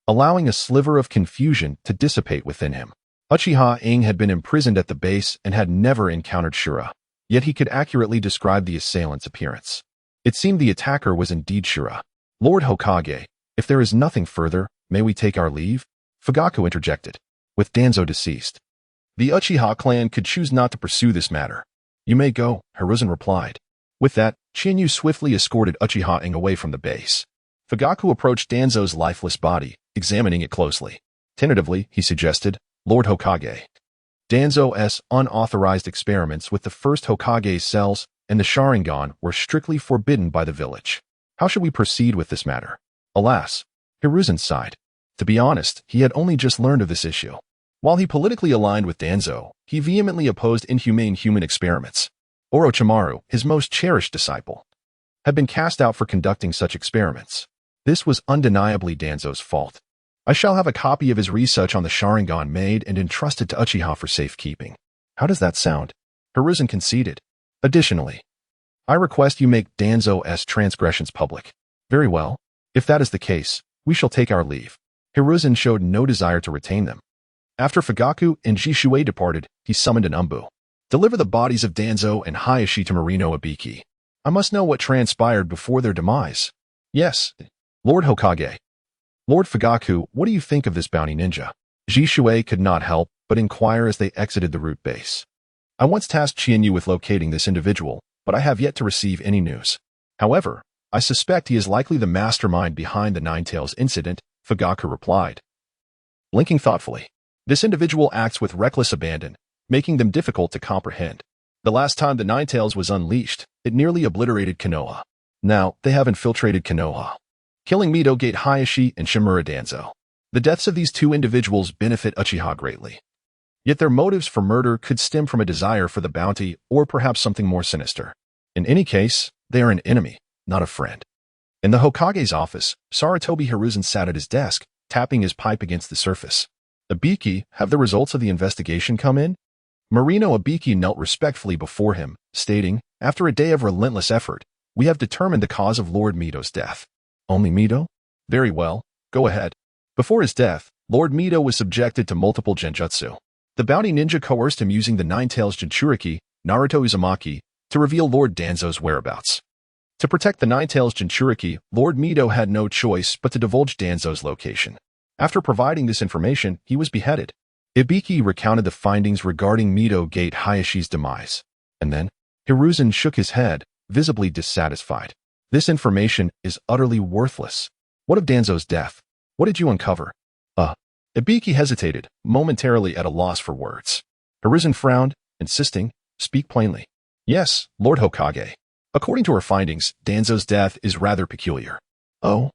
allowing a sliver of confusion to dissipate within him. Uchiha Ing had been imprisoned at the base and had never encountered Shura, yet he could accurately describe the assailant's appearance. It seemed the attacker was indeed Shura. Lord Hokage, if there is nothing further, may we take our leave? Fugaku interjected. With Danzo deceased, the Uchiha clan could choose not to pursue this matter. You may go, Hiruzen replied. With that, Chienyu swiftly escorted Uchiha Ing away from the base. Fugaku approached Danzo's lifeless body, examining it closely. Tentatively, he suggested, Lord Hokage. Danzo's unauthorized experiments with the first Hokage's cells and the Sharingan were strictly forbidden by the village. How should we proceed with this matter? Alas, Hiruzen sighed. To be honest, he had only just learned of this issue. While he politically aligned with Danzo, he vehemently opposed inhumane human experiments. Orochimaru, his most cherished disciple, had been cast out for conducting such experiments. This was undeniably Danzo's fault. I shall have a copy of his research on the Sharingan made and entrusted to Uchiha for safekeeping. How does that sound? Hiruzen conceded. Additionally, I request you make Danzo's transgressions public. Very well. If that is the case, we shall take our leave. Hiruzen showed no desire to retain them. After Fugaku and Jishuei departed, he summoned an Umbu. Deliver the bodies of Danzo and Hayashi to Marino Ibiki. I must know what transpired before their demise. Yes, Lord Hokage. Lord Fugaku, what do you think of this bounty ninja? Jishuei could not help but inquire as they exited the root base. I once tasked Chienyu with locating this individual, but I have yet to receive any news. However, I suspect he is likely the mastermind behind the Ninetales incident, Fugaku replied, blinking thoughtfully. This individual acts with reckless abandon, making them difficult to comprehend. The last time the Ninetales was unleashed, it nearly obliterated Konoha. Now, they have infiltrated Konoha, killing Mito Gate Hayashi and Shimura Danzo. The deaths of these two individuals benefit Uchiha greatly. Yet their motives for murder could stem from a desire for the bounty or perhaps something more sinister. In any case, they are an enemy, not a friend. In the Hokage's office, Sarutobi Hiruzen sat at his desk, tapping his pipe against the surface. Ibiki, have the results of the investigation come in? Marino Ibiki knelt respectfully before him, stating, after a day of relentless effort, we have determined the cause of Lord Mito's death. Only Mito? Very well, go ahead. Before his death, Lord Mito was subjected to multiple genjutsu. The bounty ninja coerced him using the Ninetales Jinchuriki, Naruto Uzumaki, to reveal Lord Danzo's whereabouts. To protect the Ninetales Jinchuriki, Lord Mito had no choice but to divulge Danzo's location. After providing this information, he was beheaded. Ibiki recounted the findings regarding Mito Gate Hayashi's demise. And then, Hiruzen shook his head, visibly dissatisfied. This information is utterly worthless. What of Danzo's death? What did you uncover? Ibiki hesitated, momentarily at a loss for words. Hiruzen frowned, insisting, speak plainly. Yes, Lord Hokage. According to our findings, Danzo's death is rather peculiar. Oh?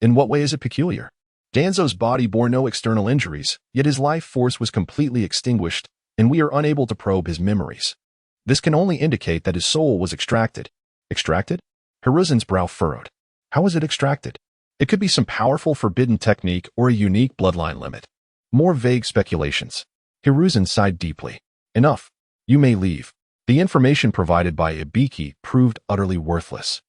In what way is it peculiar? Danzo's body bore no external injuries, yet his life force was completely extinguished, and we are unable to probe his memories. This can only indicate that his soul was extracted. Extracted? Hiruzen's brow furrowed. How was it extracted? It could be some powerful forbidden technique or a unique bloodline limit. More vague speculations. Hiruzen sighed deeply. Enough. You may leave. The information provided by Ibiki proved utterly worthless.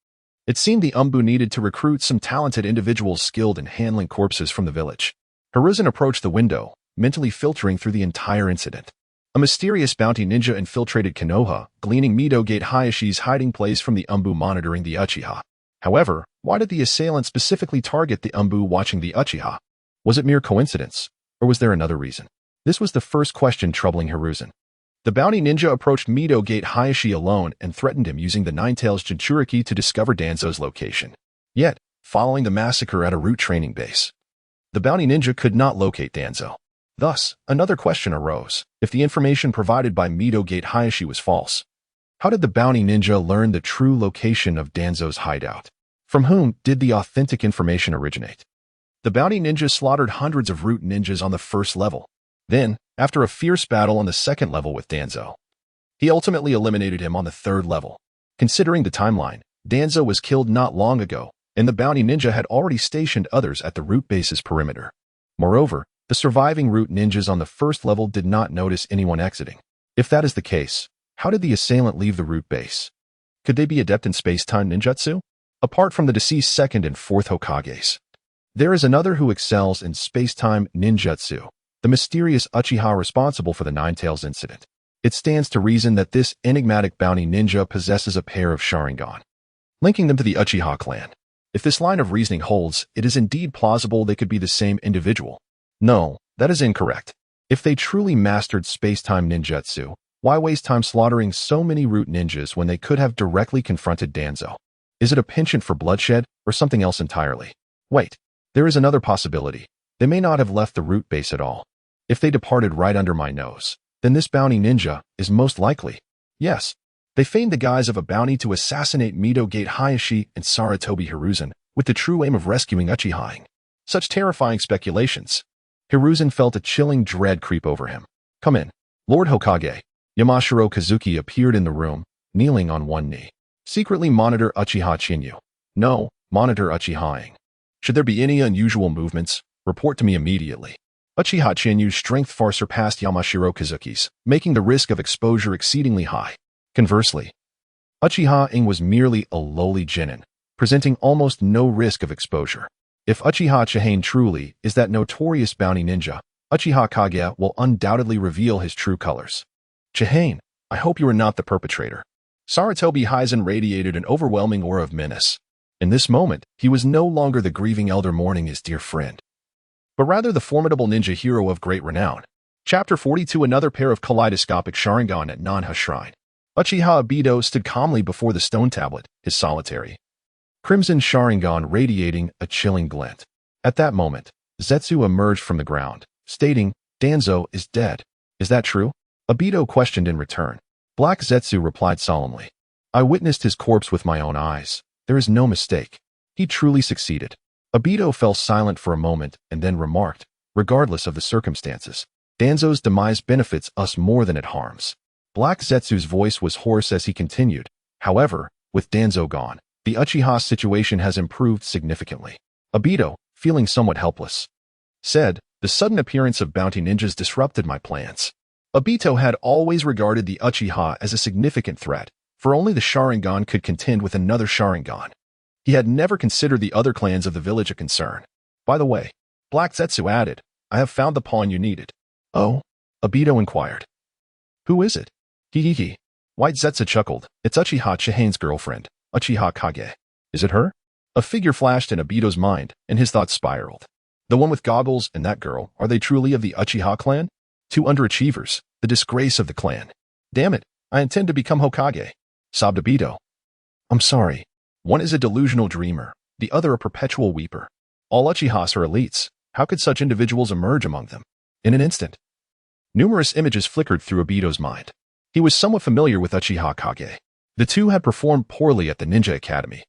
It seemed the Umbu needed to recruit some talented individuals skilled in handling corpses from the village. Hiruzen approached the window, mentally filtering through the entire incident. A mysterious bounty ninja infiltrated Konoha, gleaning Mido Gate Hayashi's hiding place from the Umbu monitoring the Uchiha. However, why did the assailant specifically target the Umbu watching the Uchiha? Was it mere coincidence, or was there another reason? This was the first question troubling Hiruzen. The bounty ninja approached Mido Gate Hayashi alone and threatened him using the Ninetales Jinchuriki to discover Danzo's location. Yet, following the massacre at a root training base, the bounty ninja could not locate Danzo. Thus, another question arose. If the information provided by Mido Gate Hayashi was false, how did the bounty ninja learn the true location of Danzo's hideout? From whom did the authentic information originate? The bounty ninja slaughtered hundreds of root ninjas on the first level. Then, after a fierce battle on the second level with Danzo, he ultimately eliminated him on the third level. Considering the timeline, Danzo was killed not long ago, and the bounty ninja had already stationed others at the root base's perimeter. Moreover, the surviving root ninjas on the first level did not notice anyone exiting. If that is the case, how did the assailant leave the root base? Could they be adept in space-time ninjutsu? Apart from the deceased second and fourth Hokages, there is another who excels in space-time ninjutsu, the mysterious Uchiha responsible for the Ninetales incident. It stands to reason that this enigmatic bounty ninja possesses a pair of Sharingan, linking them to the Uchiha clan. If this line of reasoning holds, it is indeed plausible they could be the same individual. No, that is incorrect. If they truly mastered space-time ninjutsu, why waste time slaughtering so many root ninjas when they could have directly confronted Danzo? Is it a penchant for bloodshed, or something else entirely? Wait, there is another possibility. They may not have left the root base at all. If they departed right under my nose, then this bounty ninja is most likely. Yes, they feigned the guise of a bounty to assassinate Mido Gate Hayashi and Sarutobi Hiruzen, with the true aim of rescuing Uchiha. Such terrifying speculations. Hiruzen felt a chilling dread creep over him. Come in. Lord Hokage. Yamashiro Kazuki appeared in the room, kneeling on one knee. Secretly monitor Uchiha Chinyu. No, monitor Uchiha-ing. Should there be any unusual movements, report to me immediately. Uchiha Chinyu's strength far surpassed Yamashiro Kazuki's, making the risk of exposure exceedingly high. Conversely, Uchiha-ing was merely a lowly genin, presenting almost no risk of exposure. If Uchiha Chihane truly is that notorious bounty ninja, Uchiha Kage will undoubtedly reveal his true colors. Chihane, I hope you are not the perpetrator. Sarutobi Hizen radiated an overwhelming aura of menace. In this moment, he was no longer the grieving elder mourning his dear friend, but rather the formidable ninja hero of great renown. Chapter 42. Another pair of kaleidoscopic Sharingan at Nanha Shrine. Uchiha Obito stood calmly before the stone tablet, his solitary crimson Sharingan radiating a chilling glint. At that moment, Zetsu emerged from the ground, stating, Danzo is dead. Is that true? Obito questioned in return. Black Zetsu replied solemnly. I witnessed his corpse with my own eyes. There is no mistake. He truly succeeded. Obito fell silent for a moment and then remarked, regardless of the circumstances, Danzo's demise benefits us more than it harms. Black Zetsu's voice was hoarse as he continued. However, with Danzo gone, the Uchiha situation has improved significantly. Obito, feeling somewhat helpless, said, the sudden appearance of bounty ninjas disrupted my plans. Obito had always regarded the Uchiha as a significant threat, for only the Sharingan could contend with another Sharingan. He had never considered the other clans of the village a concern. By the way, Black Zetsu added, I have found the pawn you needed. Oh? Obito inquired. Who is it? Hee. White Zetsu chuckled. It's Uchiha Chihane's girlfriend, Uchiha Kage. Is it her? A figure flashed in Obito's mind, and his thoughts spiraled. The one with goggles and that girl, are they truly of the Uchiha clan? Two underachievers, the disgrace of the clan. Damn it, I intend to become Hokage. sobbed Obito. I'm sorry. One is a delusional dreamer, the other a perpetual weeper. All Uchihas are elites. How could such individuals emerge among them? In an instant, numerous images flickered through Obito's mind. He was somewhat familiar with Uchiha Kage. The two had performed poorly at the Ninja Academy,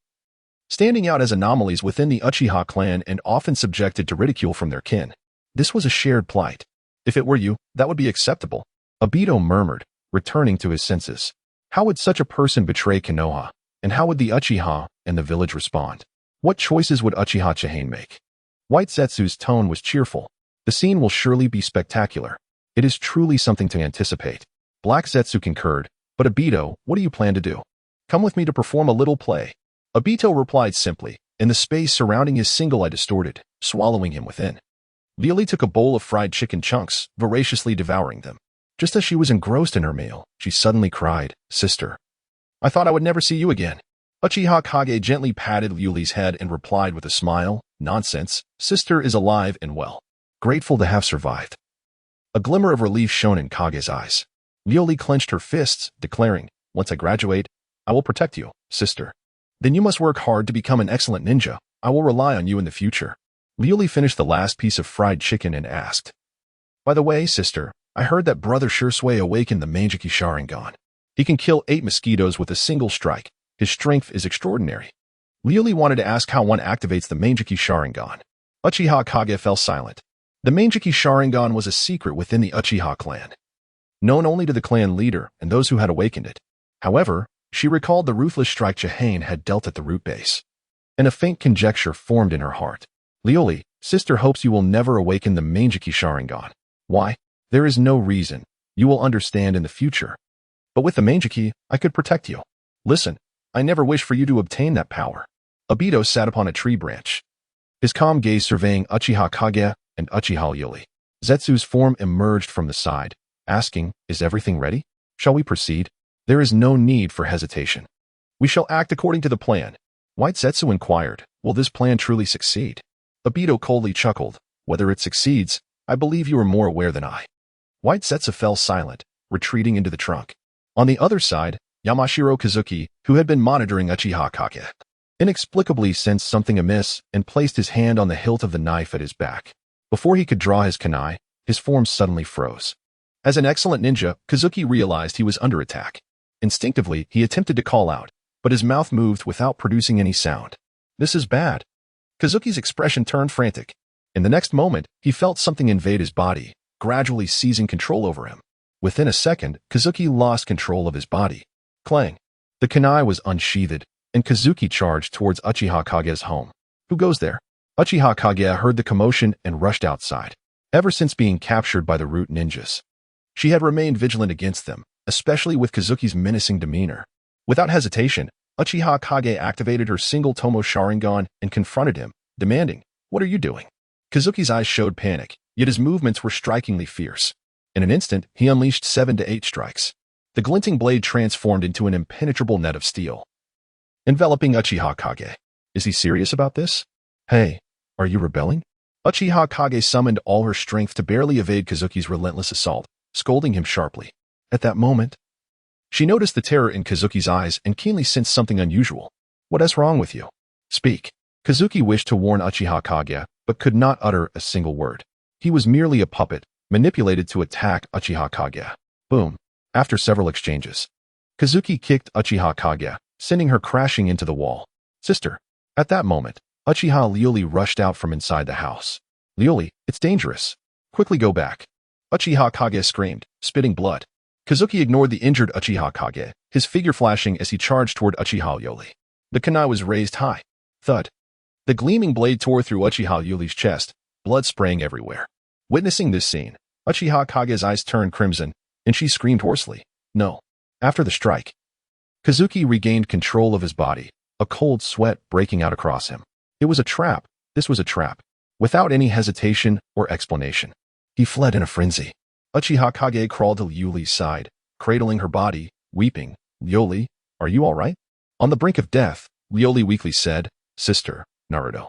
standing out as anomalies within the Uchiha clan and often subjected to ridicule from their kin. This was a shared plight. If it were you, that would be acceptable, Obito murmured, returning to his senses. How would such a person betray Konoha? And how would the Uchiha and the village respond? What choices would Uchiha Chihane make? White Zetsu's tone was cheerful. The scene will surely be spectacular. It is truly something to anticipate. Black Zetsu concurred. But Obito, what do you plan to do? Come with me to perform a little play. Obito replied simply, and the space surrounding his single eye distorted, swallowing him within. Lily took a bowl of fried chicken chunks, voraciously devouring them. Just as she was engrossed in her meal, she suddenly cried, Sister, I thought I would never see you again. Uchiha Kage gently patted Liuli's head and replied with a smile, Nonsense, Sister is alive and well. Grateful to have survived. A glimmer of relief shone in Kage's eyes. Liuli clenched her fists, declaring, Once I graduate, I will protect you, Sister. Then you must work hard to become an excellent ninja. I will rely on you in the future. Liuli finished the last piece of fried chicken and asked, By the way, Sister, I heard that Brother Shursui awakened the Manjiki Sharingan. He can kill 8 mosquitoes with a single strike. His strength is extraordinary. Liuli wanted to ask how one activates the Manjiki Sharingan. Uchiha Kage fell silent. The Manjiki Sharingan was a secret within the Uchiha clan, known only to the clan leader and those who had awakened it. However, she recalled the ruthless strike Chihane had dealt at the root base, and a faint conjecture formed in her heart. Liuli, Sister hopes you will never awaken the Manjiki Sharingan. Why? There is no reason. You will understand in the future. But with the Manjiki, I could protect you. Listen, I never wish for you to obtain that power. Obito sat upon a tree branch, his calm gaze surveying Uchiha Kage and Uchiha Liuli. Zetsu's form emerged from the side, asking, Is everything ready? Shall we proceed? There is no need for hesitation. We shall act according to the plan. White Zetsu inquired, Will this plan truly succeed? Obito coldly chuckled, Whether it succeeds, I believe you are more aware than I. White Zetsu fell silent, retreating into the trunk. On the other side, Yamashiro Kazuki, who had been monitoring Uchiha Kage, inexplicably sensed something amiss and placed his hand on the hilt of the knife at his back. Before he could draw his kunai, his form suddenly froze. As an excellent ninja, Kazuki realized he was under attack. Instinctively, he attempted to call out, but his mouth moved without producing any sound. This is bad. Kazuki's expression turned frantic. In the next moment, he felt something invade his body, gradually seizing control over him. Within a second, Kazuki lost control of his body. Clang. The kunai was unsheathed, and Kazuki charged towards Uchiha Kage's home. Who goes there? Uchiha Kage heard the commotion and rushed outside. Ever since being captured by the root ninjas, she had remained vigilant against them, especially with Kazuki's menacing demeanor. Without hesitation, Uchiha Kage activated her single Tomo Sharingan and confronted him, demanding, What are you doing? Kazuki's eyes showed panic, yet his movements were strikingly fierce. In an instant, he unleashed 7 to 8 strikes. The glinting blade transformed into an impenetrable net of steel, enveloping Uchiha Kage. Is he serious about this? Hey, are you rebelling? Uchiha Kage summoned all her strength to barely evade Kazuki's relentless assault, scolding him sharply. At that moment, she noticed the terror in Kazuki's eyes and keenly sensed something unusual. What is wrong with you? Speak. Kazuki wished to warn Uchiha Kage, but could not utter a single word. He was merely a puppet, manipulated to attack Uchiha Kage. Boom. After several exchanges, Kazuki kicked Uchiha Kage, sending her crashing into the wall. Sister. At that moment, Uchiha Liuli rushed out from inside the house. Liuli, it's dangerous. Quickly go back. Uchiha Kage screamed, spitting blood. Kazuki ignored the injured Uchiha Kage, his figure flashing as he charged toward Uchiha Liuli. The kunai was raised high. Thud. The gleaming blade tore through Uchiha Liuli's chest, blood spraying everywhere. Witnessing this scene, Uchiha Kage's eyes turned crimson, and she screamed hoarsely, No. After the strike, Kazuki regained control of his body, a cold sweat breaking out across him. It was a trap. This was a trap. Without any hesitation or explanation, he fled in a frenzy. Uchiha Kage crawled to Liuli's side, cradling her body, weeping. Liuli, are you all right? On the brink of death, Liuli weakly said, Sister, Naruto.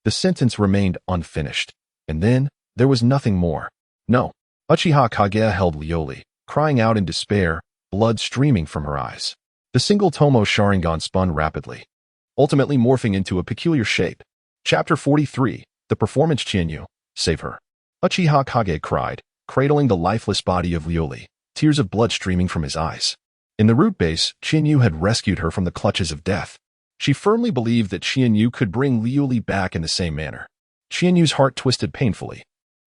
The sentence remained unfinished, and then there was nothing more. No. Uchiha Kage held Liuli, crying out in despair, blood streaming from her eyes. The single Tomo Sharingan spun rapidly, ultimately morphing into a peculiar shape. Chapter 43, The Performance Chinyu, Save her. Uchiha Kage cried, cradling the lifeless body of Liuli, tears of blood streaming from his eyes. In the root base, Chinyu had rescued her from the clutches of death. She firmly believed that Chinyu could bring Liuli back in the same manner. Chinyu's heart twisted painfully,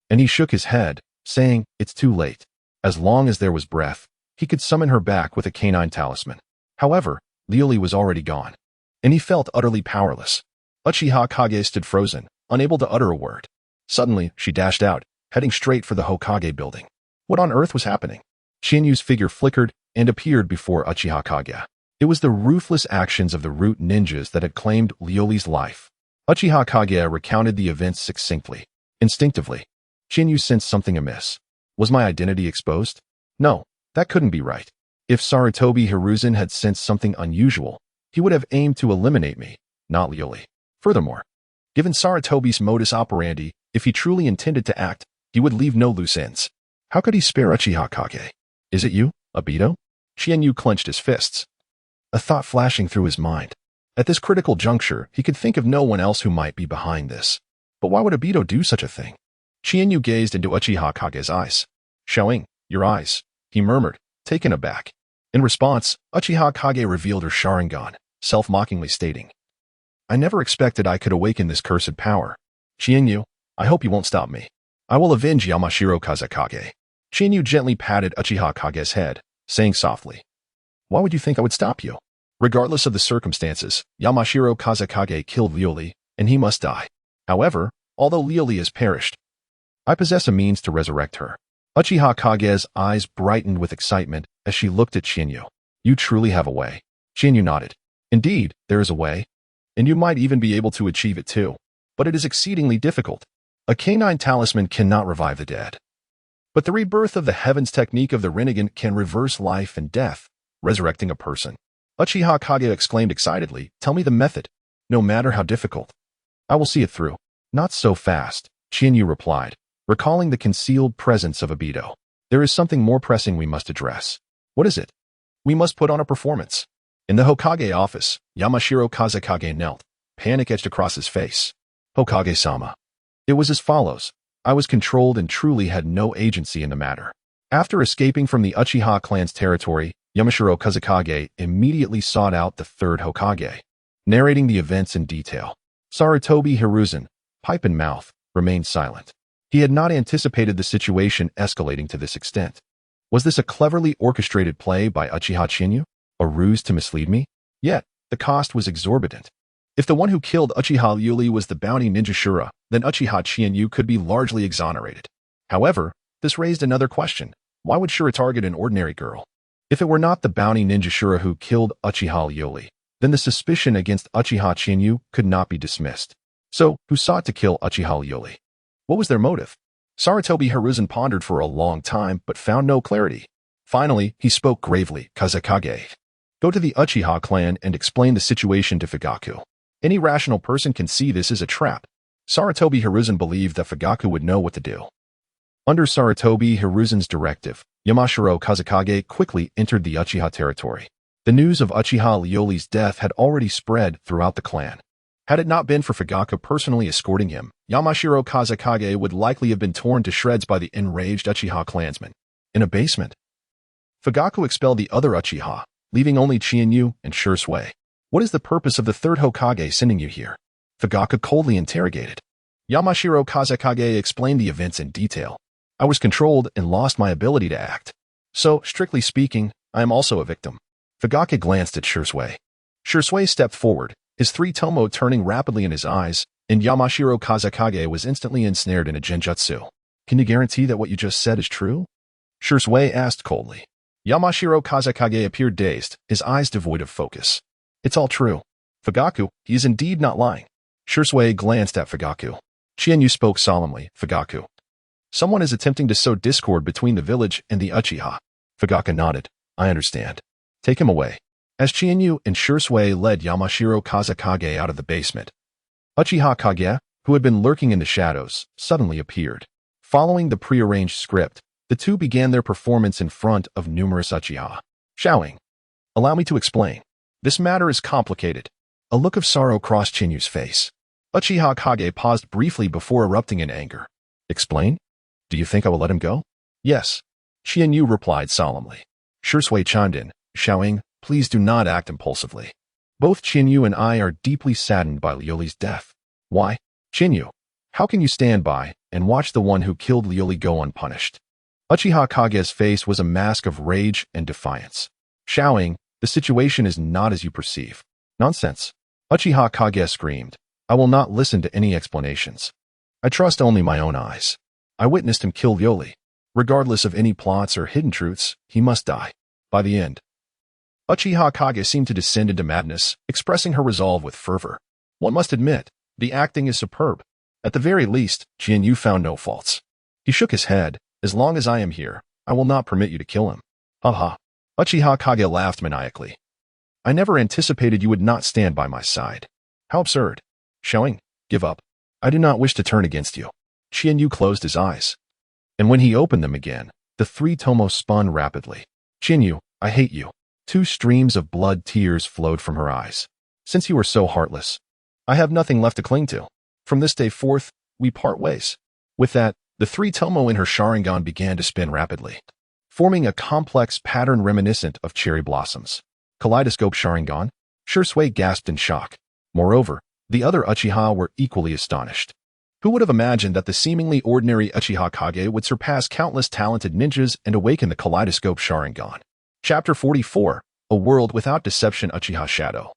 and he shook his head, saying, "It's too late." As long as there was breath, he could summon her back with a canine talisman. However, Liuli was already gone, and he felt utterly powerless. Uchiha Kage stood frozen, unable to utter a word. Suddenly, she dashed out, heading straight for the Hokage building. What on earth was happening? Chinyu's figure flickered and appeared before Uchiha Kage. It was the ruthless actions of the root ninjas that had claimed Liuli's life. Uchiha Kage recounted the events succinctly. Instinctively, Chinyu sensed something amiss. Was my identity exposed? No, that couldn't be right. If Sarutobi Hiruzen had sensed something unusual, he would have aimed to eliminate me, not Liuli. Furthermore, given Sarutobi's modus operandi, if he truly intended to act, he would leave no loose ends. How could he spare Uchiha Kage? Is it you, Obito? Chinyu clenched his fists, a thought flashing through his mind. At this critical juncture, he could think of no one else who might be behind this. But why would Obito do such a thing? Chinyu gazed into Uchiha Kage's eyes. "Showing, your eyes," he murmured, taken aback. In response, Uchiha Kage revealed her Sharingan, self-mockingly stating, "I never expected I could awaken this cursed power. Chinyu, I hope you won't stop me. I will avenge Yamashiro Kazekage." Chinyu gently patted Uchiha Kage's head, saying softly, "Why would you think I would stop you? Regardless of the circumstances, Yamashiro Kazekage killed Liuli, and he must die. However, although Liuli has perished, I possess a means to resurrect her." Uchiha Kage's eyes brightened with excitement as she looked at Chinyu. "You truly have a way." Chinyu nodded. "Indeed, there is a way, and you might even be able to achieve it too. But it is exceedingly difficult. A canine talisman cannot revive the dead. But the rebirth of the heavens technique of the Rinnegan can reverse life and death, resurrecting a person." Uchiha Kage exclaimed excitedly, "Tell me the method. No matter how difficult, I will see it through." "Not so fast," Chinyu replied, recalling the concealed presence of Obito. "There is something more pressing we must address." "What is it?" "We must put on a performance." In the Hokage office, Yamashiro Kazekage knelt, panic etched across his face. "Hokage-sama." It was as follows. "I was controlled and truly had no agency in the matter." After escaping from the Uchiha clan's territory, Yamashiro Kazekage immediately sought out the third Hokage, narrating the events in detail. Sarutobi Hiruzen, pipe in mouth, remained silent. He had not anticipated the situation escalating to this extent. Was this a cleverly orchestrated play by Uchiha Chinyu? A ruse to mislead me? Yet, the cost was exorbitant. If the one who killed Uchiha Liuli was the bounty ninja Shura, then Uchiha Chinyu could be largely exonerated. However, this raised another question. Why would Shura target an ordinary girl? If it were not the bounty ninja Shura who killed Uchiha Liuli, then the suspicion against Uchiha Chinyu could not be dismissed. So, who sought to kill Uchiha Liuli? What was their motive? Sarutobi Hiruzen pondered for a long time, but found no clarity. Finally, he spoke gravely. "Kazekage, go to the Uchiha clan and explain the situation to Fugaku. Any rational person can see this is a trap." Sarutobi Hiruzen believed that Fugaku would know what to do. Under Sarutobi Hiruzen's directive, Yamashiro Kazekage quickly entered the Uchiha territory. The news of Uchiha Liuli's death had already spread throughout the clan. Had it not been for Fugaku personally escorting him, Yamashiro Kazekage would likely have been torn to shreds by the enraged Uchiha clansmen. In a basement, Fugaku expelled the other Uchiha, leaving only Chinyu and Shursui. "What is the purpose of the third Hokage sending you here?" Fugaku coldly interrogated. Yamashiro Kazekage explained the events in detail. "I was controlled and lost my ability to act. So, strictly speaking, I am also a victim." Fugaku glanced at Shursui. Shursui stepped forward, his three tomo turning rapidly in his eyes, and Yamashiro Kazekage was instantly ensnared in a genjutsu. "Can you guarantee that what you just said is true?" Shursui asked coldly. Yamashiro Kazekage appeared dazed, his eyes devoid of focus. "It's all true. Fugaku, he is indeed not lying." Shursui glanced at Fugaku. Chinyu spoke solemnly. "Fugaku, someone is attempting to sow discord between the village and the Uchiha." Fugaku nodded. "I understand. Take him away." As Chinyu and Shursui led Yamashiro Kazekage out of the basement, Uchiha Kage, who had been lurking in the shadows, suddenly appeared. Following the prearranged script, the two began their performance in front of numerous Uchiha. Shouting, Allow me to explain. This matter is complicated. A look of sorrow crossed Chinyu's face. Uchiha Kage paused briefly before erupting in anger. Explain? Do you think I will let him go? Yes. Chinyu replied solemnly. Shursui chimed in, shouting, please do not act impulsively. Both Chinyu and I are deeply saddened by Liuli's death. Why? Chinyu, how can you stand by and watch the one who killed Liuli go unpunished? Uchiha Kage's face was a mask of rage and defiance. Shouting, the situation is not as you perceive. Nonsense. Uchiha Kage screamed. I will not listen to any explanations. I trust only my own eyes. I witnessed him kill Liuli. Regardless of any plots or hidden truths, he must die. By the end. Uchiha Kage seemed to descend into madness, expressing her resolve with fervor. One must admit, the acting is superb. At the very least, Chinyu found no faults. He shook his head. As long as I am here, I will not permit you to kill him. Haha. Uchiha Kage laughed maniacally. I never anticipated you would not stand by my side. How absurd. Showing, give up. I do not wish to turn against you. Chinyu closed his eyes. And when he opened them again, the three tomos spun rapidly. Chinyu, I hate you. 2 streams of blood tears flowed from her eyes. Since you are so heartless, I have nothing left to cling to. From this day forth, we part ways. With that, the 3 tomo in her Sharingan began to spin rapidly, forming a complex pattern reminiscent of cherry blossoms. Kaleidoscope Sharingan? Shursui gasped in shock. Moreover, the other Uchiha were equally astonished. Who would have imagined that the seemingly ordinary Uchiha Kage would surpass countless talented ninjas and awaken the Kaleidoscope Sharingan? Chapter 44, A World Without Deception. Uchiha Shadow.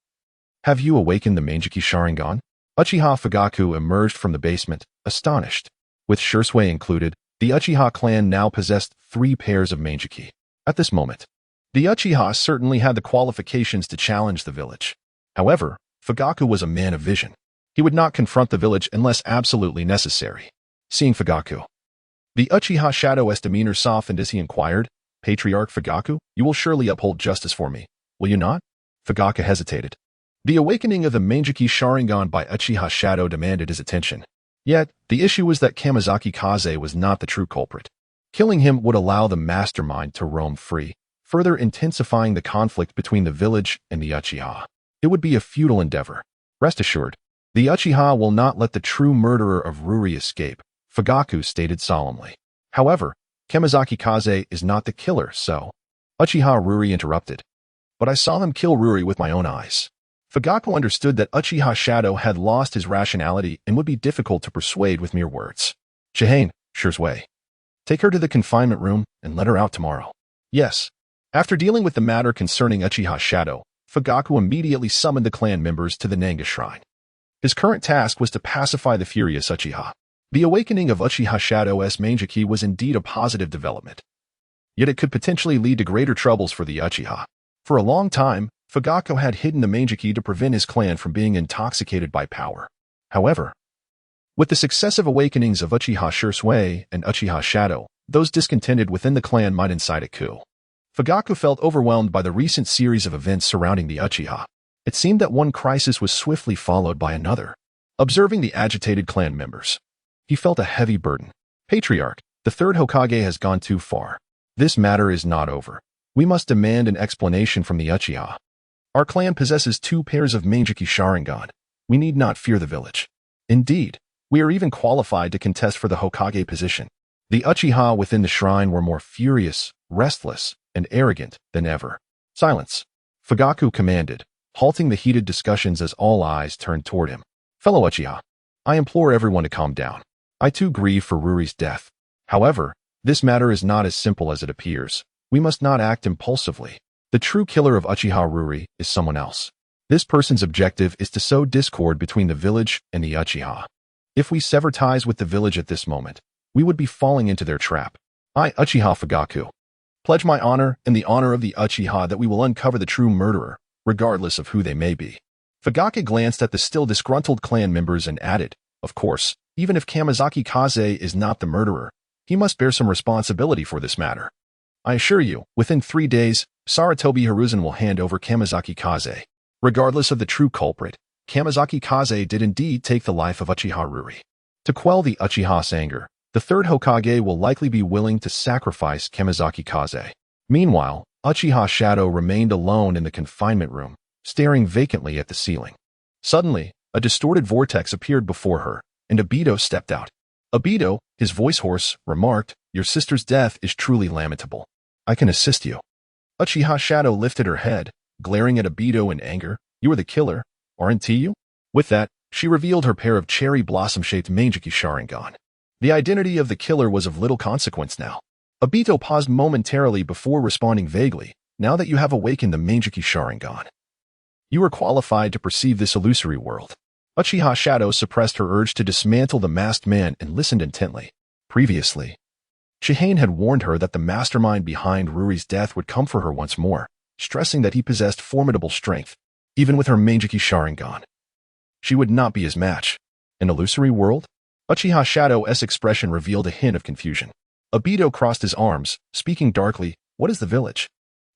Have you awakened the Mangeki Sharingan? Uchiha Fugaku emerged from the basement, astonished. With Shursui included, the Uchiha clan now possessed 3 pairs of Mangeki. At this moment, the Uchiha certainly had the qualifications to challenge the village. However, Fugaku was a man of vision. He would not confront the village unless absolutely necessary. Seeing Fugaku, the Uchiha Shadow's demeanor softened as he inquired, Patriarch Fugaku, you will surely uphold justice for me, will you not? Fugaku hesitated. The awakening of the Mangeki Sharingan by Uchiha Shadow demanded his attention. Yet, the issue was that Kamizaki Kaze was not the true culprit. Killing him would allow the mastermind to roam free, further intensifying the conflict between the village and the Uchiha. It would be a futile endeavor. Rest assured, the Uchiha will not let the true murderer of Ruri escape, Fugaku stated solemnly. However, Kamizaki Kaze is not the killer, so... Uchiha Ruri interrupted. But I saw him kill Ruri with my own eyes. Fugaku understood that Uchiha Shadow had lost his rationality and would be difficult to persuade with mere words. Chihane, Shursui. Take her to the confinement room and let her out tomorrow. Yes. After dealing with the matter concerning Uchiha Shadow, Fugaku immediately summoned the clan members to the Nanga Shrine. His current task was to pacify the furious Uchiha. The awakening of Uchiha Shadow's Mangeki was indeed a positive development. Yet it could potentially lead to greater troubles for the Uchiha. For a long time, Fugaku had hidden the Mangeki to prevent his clan from being intoxicated by power. However, with the successive awakenings of Uchiha Shursui and Uchiha Shadow, those discontented within the clan might incite a coup. Fugaku felt overwhelmed by the recent series of events surrounding the Uchiha. It seemed that one crisis was swiftly followed by another. Observing the agitated clan members, he felt a heavy burden. Patriarch, the 3rd Hokage has gone too far. This matter is not over. We must demand an explanation from the Uchiha. Our clan possesses 2 pairs of Mangeki Sharingan. We need not fear the village. Indeed, we are even qualified to contest for the Hokage position. The Uchiha within the shrine were more furious, restless, and arrogant than ever. Silence. Fugaku commanded, halting the heated discussions as all eyes turned toward him. Fellow Uchiha, I implore everyone to calm down. I too grieve for Ruri's death. However, this matter is not as simple as it appears. We must not act impulsively. The true killer of Uchiha Ruri is someone else. This person's objective is to sow discord between the village and the Uchiha. If we sever ties with the village at this moment, we would be falling into their trap. I, Uchiha Fugaku, pledge my honor and the honor of the Uchiha that we will uncover the true murderer, regardless of who they may be. Fugaku glanced at the still disgruntled clan members and added, of course, even if Kamizaki Kaze is not the murderer, he must bear some responsibility for this matter. I assure you, within 3 days, Sarutobi Hiruzen will hand over Kamizaki Kaze. Regardless of the true culprit, Kamizaki Kaze did indeed take the life of Uchiha Ruri. To quell the Uchiha's anger, the 3rd Hokage will likely be willing to sacrifice Kamizaki Kaze. Meanwhile, Uchiha Shadow remained alone in the confinement room, staring vacantly at the ceiling. Suddenly, a distorted vortex appeared before her, and Obito stepped out. Obito, his voice hoarse, remarked, "Your sister's death is truly lamentable. I can assist you." Uchiha Shadow lifted her head, glaring at Obito in anger. "You are the killer, aren't you?" With that, she revealed her pair of cherry blossom-shaped Mangekyou Sharingan. The identity of the killer was of little consequence now. Obito paused momentarily before responding vaguely, "Now that you have awakened the Mangekyou Sharingan, you are qualified to perceive this illusory world." Uchiha Shadow suppressed her urge to dismantle the masked man and listened intently. Previously, Chihane had warned her that the mastermind behind Ruri's death would come for her once more, stressing that he possessed formidable strength. Even with her Mangekyou Sharingan, she would not be his match. An illusory world? Uchiha Shadow's expression revealed a hint of confusion. Obito crossed his arms, speaking darkly, "What is the village?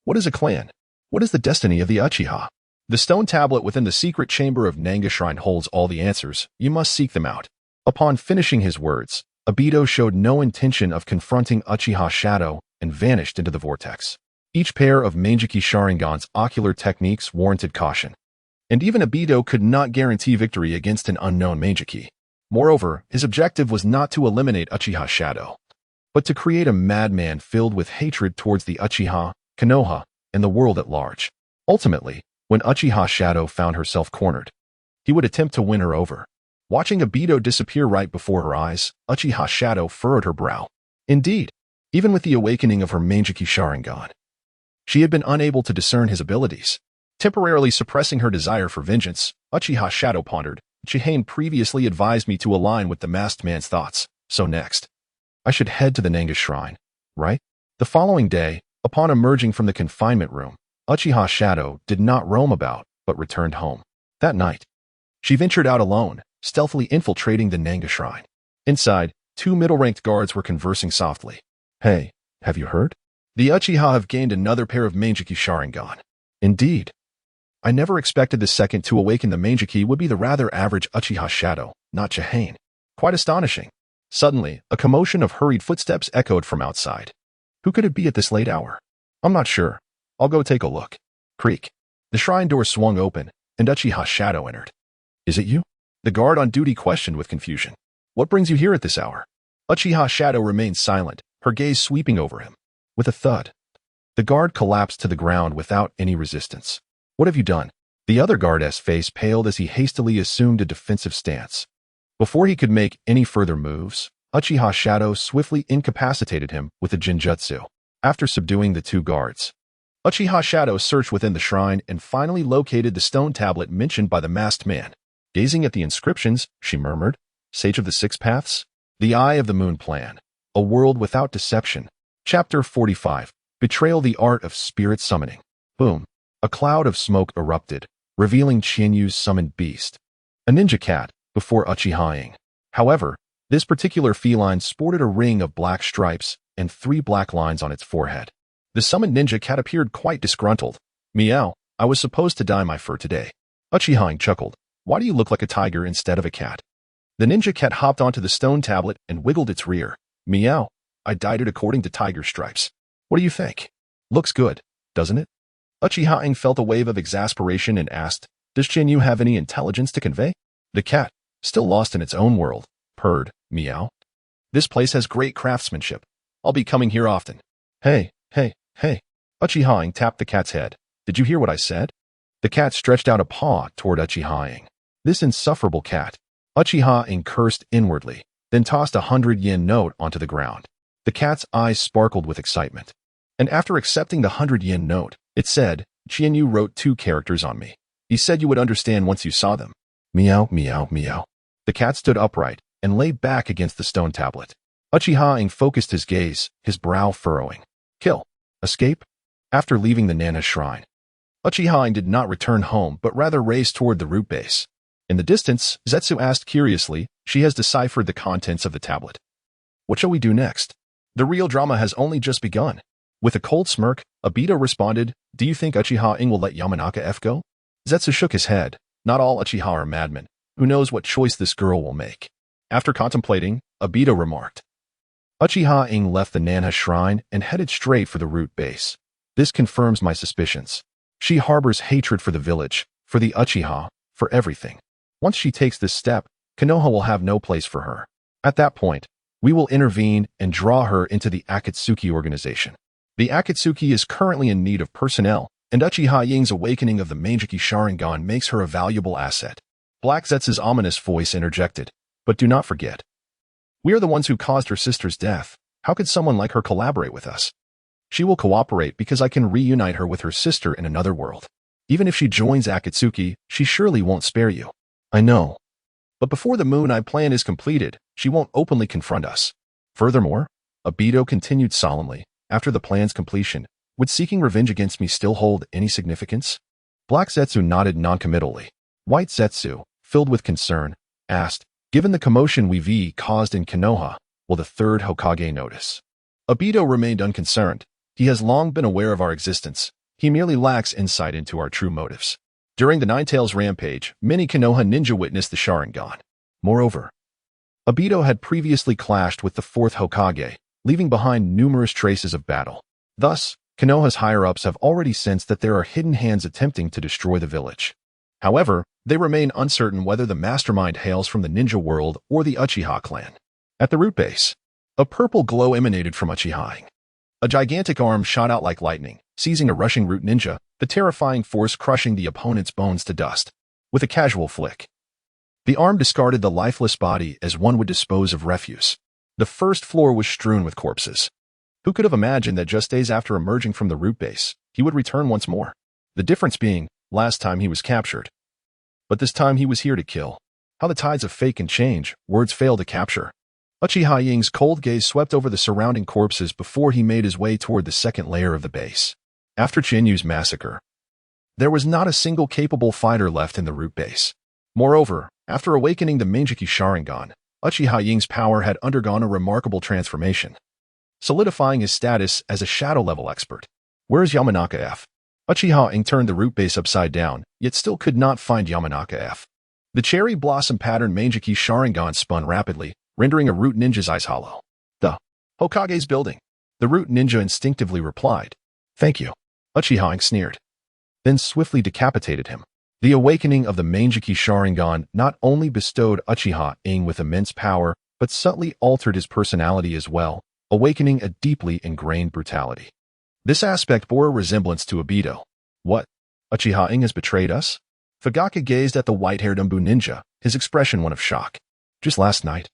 What is a clan? What is the destiny of the Uchiha?" The stone tablet within the secret chamber of Nanga Shrine holds all the answers. You must seek them out. Upon finishing his words, Obito showed no intention of confronting Uchiha Shadow and vanished into the vortex. Each pair of Mangekyou Sharingan's ocular techniques warranted caution, and even Obito could not guarantee victory against an unknown Mangekyou. Moreover, his objective was not to eliminate Uchiha Shadow, but to create a madman filled with hatred towards the Uchiha, Konoha, and the world at large. Ultimately, when Uchiha Shadow found herself cornered, he would attempt to win her over. Watching Obito disappear right before her eyes, Uchiha Shadow furrowed her brow. Indeed, even with the awakening of her Mangekyou Sharingan, she had been unable to discern his abilities. Temporarily suppressing her desire for vengeance, Uchiha Shadow pondered, "Chihane previously advised me to align with the masked man's thoughts, so next, I should head to the Nanga Shrine, right?" The following day, upon emerging from the confinement room, Uchiha Shadow did not roam about, but returned home. That night, she ventured out alone, stealthily infiltrating the Nanga Shrine. Inside, two middle-ranked guards were conversing softly. "Hey, have you heard? The Uchiha have gained another pair of Mangekyou Sharingan." "Indeed. I never expected the second to awaken the Mangekyou would be the rather average Uchiha Shadow, not Chihane. Quite astonishing." Suddenly, a commotion of hurried footsteps echoed from outside. Who could it be at this late hour? "I'm not sure. I'll go take a look." Creak. The shrine door swung open, and Uchiha Shadow entered. "Is it you?" The guard on duty questioned with confusion. "What brings you here at this hour?" Uchiha Shadow remained silent, her gaze sweeping over him. With a thud, the guard collapsed to the ground without any resistance. "What have you done?" The other guard's face paled as he hastily assumed a defensive stance. Before he could make any further moves, Uchiha Shadow swiftly incapacitated him with a genjutsu. After subduing the two guards, Uchiha Shadow searched within the shrine and finally located the stone tablet mentioned by the masked man. Gazing at the inscriptions, she murmured, "Sage of the Six Paths? The Eye of the Moon Plan. A World Without Deception." Chapter 45. Betrayal: The Art of Spirit Summoning. Boom. A cloud of smoke erupted, revealing Qianyu's summoned beast, a ninja cat, before Uchiha-ing. However, this particular feline sported a ring of black stripes and 3 black lines on its forehead. The summoned ninja cat appeared quite disgruntled. "Meow, I was supposed to dye my fur today." Uchiha chuckled. "Why do you look like a tiger instead of a cat?" The ninja cat hopped onto the stone tablet and wiggled its rear. "Meow, I dyed it according to tiger stripes. What do you think? Looks good, doesn't it?" Uchiha felt a wave of exasperation and asked, "Does Qianyu have any intelligence to convey?" The cat, still lost in its own world, purred, "Meow. This place has great craftsmanship. I'll be coming here often." Hey. Uchiha tapped the cat's head. "Did you hear what I said?" The cat stretched out a paw toward Uchiha. This insufferable cat. Uchiha cursed inwardly, then tossed a 100-yen note onto the ground. The cat's eyes sparkled with excitement. And after accepting the 100-yen note, it said, "Qianyu wrote 2 characters on me. He said you would understand once you saw them. Meow, meow, meow." The cat stood upright and lay back against the stone tablet. Uchiha focused his gaze, his brow furrowing. Kill. Escape? After leaving the Nana Shrine, Uchiha did not return home but rather raced toward the root base. In the distance, Zetsu asked curiously, "She has deciphered the contents of the tablet. What shall we do next?" The real drama has only just begun. With a cold smirk, Obito responded, "Do you think Uchiha will let Yamanaka F go?" Zetsu shook his head. "Not all Uchiha are madmen. Who knows what choice this girl will make?" After contemplating, Obito remarked. Uchiha left the Nanha Shrine and headed straight for the root base. This confirms my suspicions. She harbors hatred for the village, for the Uchiha, for everything. Once she takes this step, Konoha will have no place for her. At that point, we will intervene and draw her into the Akatsuki organization. The Akatsuki is currently in need of personnel, and Uchiha Ying's awakening of the Meijiki Sharingan makes her a valuable asset. Black Zetsu's ominous voice interjected, but do not forget. We are the ones who caused her sister's death. How could someone like her collaborate with us? She will cooperate because I can reunite her with her sister in another world. Even if she joins Akatsuki, she surely won't spare you. I know. But before the Moon Eye plan is completed, she won't openly confront us. Furthermore, Obito continued solemnly, after the plan's completion, would seeking revenge against me still hold any significance? Black Zetsu nodded noncommittally. White Zetsu, filled with concern, asked, given the commotion we've caused in Konoha, will the third Hokage notice? Obito remained unconcerned. He has long been aware of our existence. He merely lacks insight into our true motives. During the Ninetales rampage, many Konoha ninja witnessed the Sharingan. Moreover, Obito had previously clashed with the fourth Hokage, leaving behind numerous traces of battle. Thus, Konoha's higher-ups have already sensed that there are hidden hands attempting to destroy the village. However, they remain uncertain whether the mastermind hails from the ninja world or the Uchiha clan. At the root base, a purple glow emanated from Uchiha. A gigantic arm shot out like lightning, seizing a rushing root ninja, the terrifying force crushing the opponent's bones to dust. With a casual flick, the arm discarded the lifeless body as one would dispose of refuse. The first floor was strewn with corpses. Who could have imagined that just days after emerging from the root base, he would return once more? The difference being, last time he was captured. But this time he was here to kill. How the tides of fate can change, words fail to capture. Uchiha Ying's cold gaze swept over the surrounding corpses before he made his way toward the second layer of the base. After Chinyu's massacre, there was not a single capable fighter left in the root base. Moreover, after awakening the Meijiki Sharingan, Uchiha Ying's power had undergone a remarkable transformation, solidifying his status as a shadow-level expert. Where is Yamanaka F? Uchiha Ing turned the root base upside down, yet still could not find Yamanaka F. The cherry blossom pattern Meijiki Sharingan spun rapidly, rendering a root ninja's eyes hollow. The Hokage's building. The root ninja instinctively replied. Thank you. Uchiha Ing sneered, then swiftly decapitated him. The awakening of the Meijiki Sharingan not only bestowed Uchiha Ing with immense power, but subtly altered his personality as well, awakening a deeply ingrained brutality. This aspect bore a resemblance to Obito. What? Uchiha Ing has betrayed us? Fugaka gazed at the white-haired Umbu ninja, his expression one of shock. Just last night,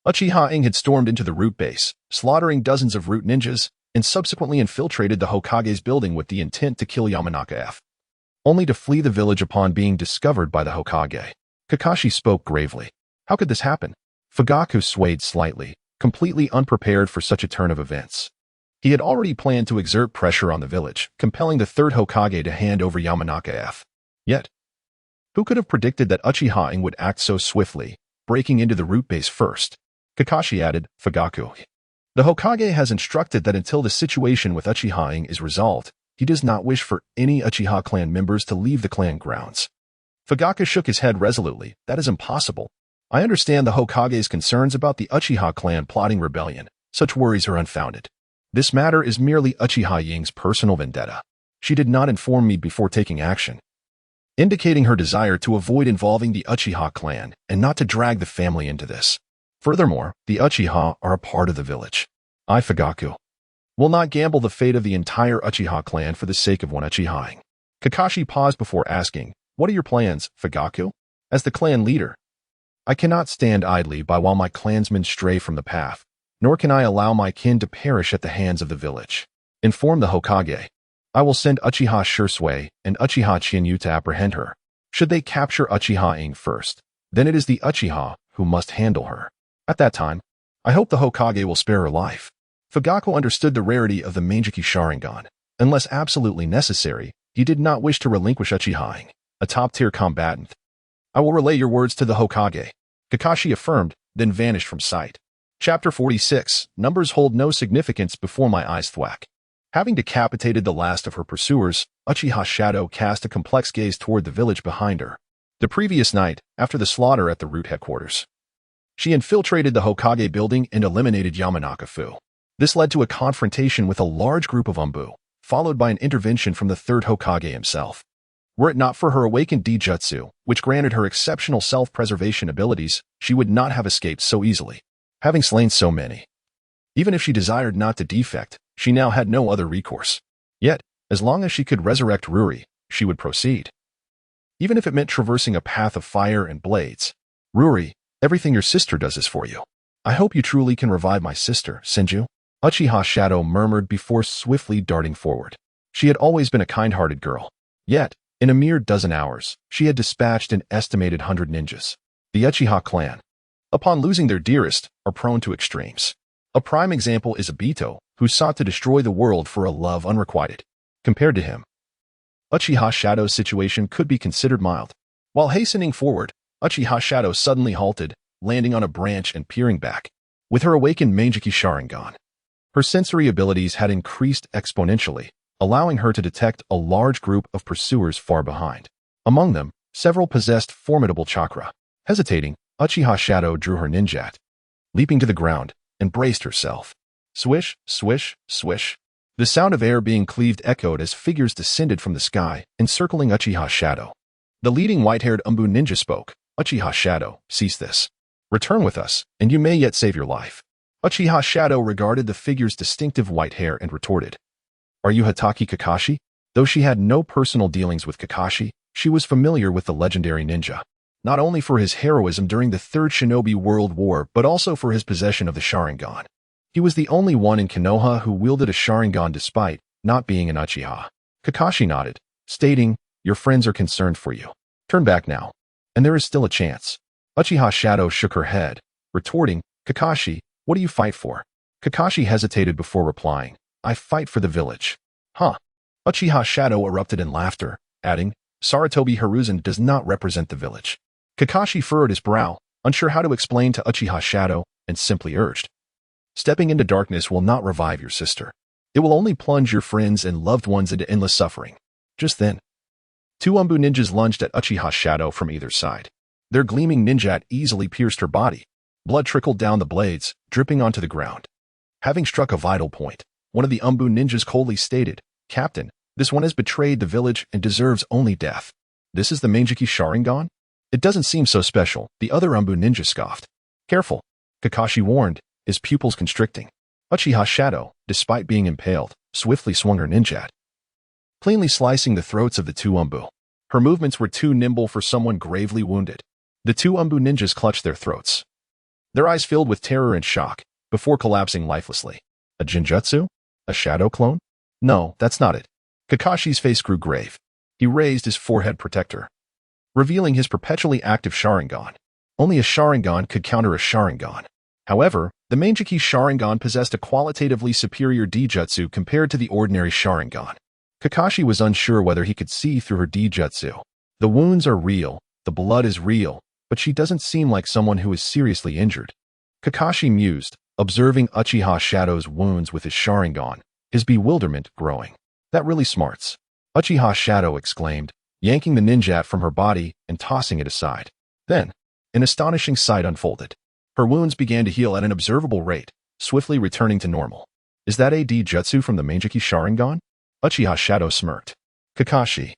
Uchiha Ing had stormed into the root base, slaughtering dozens of root ninjas, and subsequently infiltrated the Hokage's building with the intent to kill Yamanaka F, only to flee the village upon being discovered by the Hokage. Kakashi spoke gravely. How could this happen? Fugaku swayed slightly, completely unprepared for such a turn of events. He had already planned to exert pressure on the village, compelling the third Hokage to hand over Yamanaka F. Yet, who could have predicted that Uchiha Ing would act so swiftly, breaking into the root base first? Kakashi added, Fugaku. The Hokage has instructed that until the situation with Uchiha Ing is resolved, he does not wish for any Uchiha clan members to leave the clan grounds. Fugaku shook his head resolutely. That is impossible. I understand the Hokage's concerns about the Uchiha clan plotting rebellion. Such worries are unfounded. This matter is merely Uchiha Ying's personal vendetta. She did not inform me before taking action, indicating her desire to avoid involving the Uchiha clan and not to drag the family into this. Furthermore, the Uchiha are a part of the village. I, Fugaku, will not gamble the fate of the entire Uchiha clan for the sake of one Uchiha Ing. Kakashi paused before asking, what are your plans, Fugaku? As the clan leader, I cannot stand idly by while my clansmen stray from the path, nor can I allow my kin to perish at the hands of the village. Inform the Hokage. I will send Uchiha Shursui and Uchiha Chinyu to apprehend her. Should they capture Uchiha Ing first, then it is the Uchiha who must handle her. At that time, I hope the Hokage will spare her life. Fugaku understood the rarity of the Meijiki Sharingan. Unless absolutely necessary, he did not wish to relinquish Uchiha Ing, a top-tier combatant. I will relay your words to the Hokage, Kakashi affirmed, then vanished from sight. Chapter 46, Numbers hold no significance before my eyes thwack. Having decapitated the last of her pursuers, Uchiha's shadow cast a complex gaze toward the village behind her. The previous night, after the slaughter at the root headquarters, she infiltrated the Hokage building and eliminated Yamanaka Fu. This led to a confrontation with a large group of Umbu, followed by an intervention from the third Hokage himself. Were it not for her awakened Dijutsu, which granted her exceptional self-preservation abilities, she would not have escaped so easily, having slain so many. Even if she desired not to defect, she now had no other recourse. Yet, as long as she could resurrect Ruri, she would proceed. Even if it meant traversing a path of fire and blades. Ruri, everything your sister does is for you. I hope you truly can revive my sister, Senju. Uchiha Shadow murmured before swiftly darting forward. She had always been a kind-hearted girl. Yet, in a mere dozen hours, she had dispatched an estimated 100 ninjas. The Uchiha clan, upon losing their dearest, are prone to extremes. A prime example is Obito, who sought to destroy the world for a love unrequited. Compared to him, Uchiha Shadow's situation could be considered mild. While hastening forward, Uchiha Shadow suddenly halted, landing on a branch and peering back. With her awakened Manjiki Sharingan, her sensory abilities had increased exponentially, allowing her to detect a large group of pursuers far behind. Among them, several possessed formidable chakra. Hesitating, Uchiha Shadow drew her ninjat, leaping to the ground, and braced herself. Swish, swish, swish. The sound of air being cleaved echoed as figures descended from the sky, encircling Uchiha Shadow. The leading white-haired Umbu ninja spoke. Uchiha Shadow, cease this. Return with us, and you may yet save your life. Uchiha Shadow regarded the figure's distinctive white hair and retorted. Are you Hatake Kakashi? Though she had no personal dealings with Kakashi, she was familiar with the legendary ninja, not only for his heroism during the Third Shinobi World War but also for his possession of the Sharingan. He was the only one in Konoha who wielded a Sharingan despite not being an Uchiha. Kakashi nodded, stating, your friends are concerned for you. Turn back now, and there is still a chance. Uchiha Shadow shook her head, retorting, Kakashi, what do you fight for? Kakashi hesitated before replying, I fight for the village. Huh. Uchiha Shadow erupted in laughter, adding, Sarutobi Hiruzen does not represent the village. Kakashi furrowed his brow, unsure how to explain to Uchiha Shadow, and simply urged. Stepping into darkness will not revive your sister. It will only plunge your friends and loved ones into endless suffering. Just then, two Umbu ninjas lunged at Uchiha Shadow from either side. Their gleaming ninjat easily pierced her body. Blood trickled down the blades, dripping onto the ground. Having struck a vital point, one of the Umbu ninjas coldly stated, Captain, this one has betrayed the village and deserves only death. This is the Manjiki Sharingan? It doesn't seem so special, the other Umbu ninja scoffed. Careful, Kakashi warned, his pupils constricting. Uchiha Shadow, despite being impaled, swiftly swung her ninjat, cleanly slicing the throats of the two Umbu. Her movements were too nimble for someone gravely wounded. The two Umbu ninjas clutched their throats, their eyes filled with terror and shock, before collapsing lifelessly. A Jinjutsu? A shadow clone? No, that's not it. Kakashi's face grew grave. He raised his forehead protector, revealing his perpetually active Sharingan. Only a Sharingan could counter a Sharingan. However, the Manjiki Sharingan possessed a qualitatively superior Dijutsu compared to the ordinary Sharingan. Kakashi was unsure whether he could see through her Dijutsu. The wounds are real, the blood is real, but she doesn't seem like someone who is seriously injured. Kakashi mused, observing Uchiha Shadow's wounds with his Sharingan, his bewilderment growing. That really smarts. Uchiha Shadow exclaimed, yanking the ninjat from her body and tossing it aside. Then, an astonishing sight unfolded. Her wounds began to heal at an observable rate, swiftly returning to normal. Is that a Dijutsu from the Manjiki Sharingan? Uchiha Shadow smirked. Kakashi,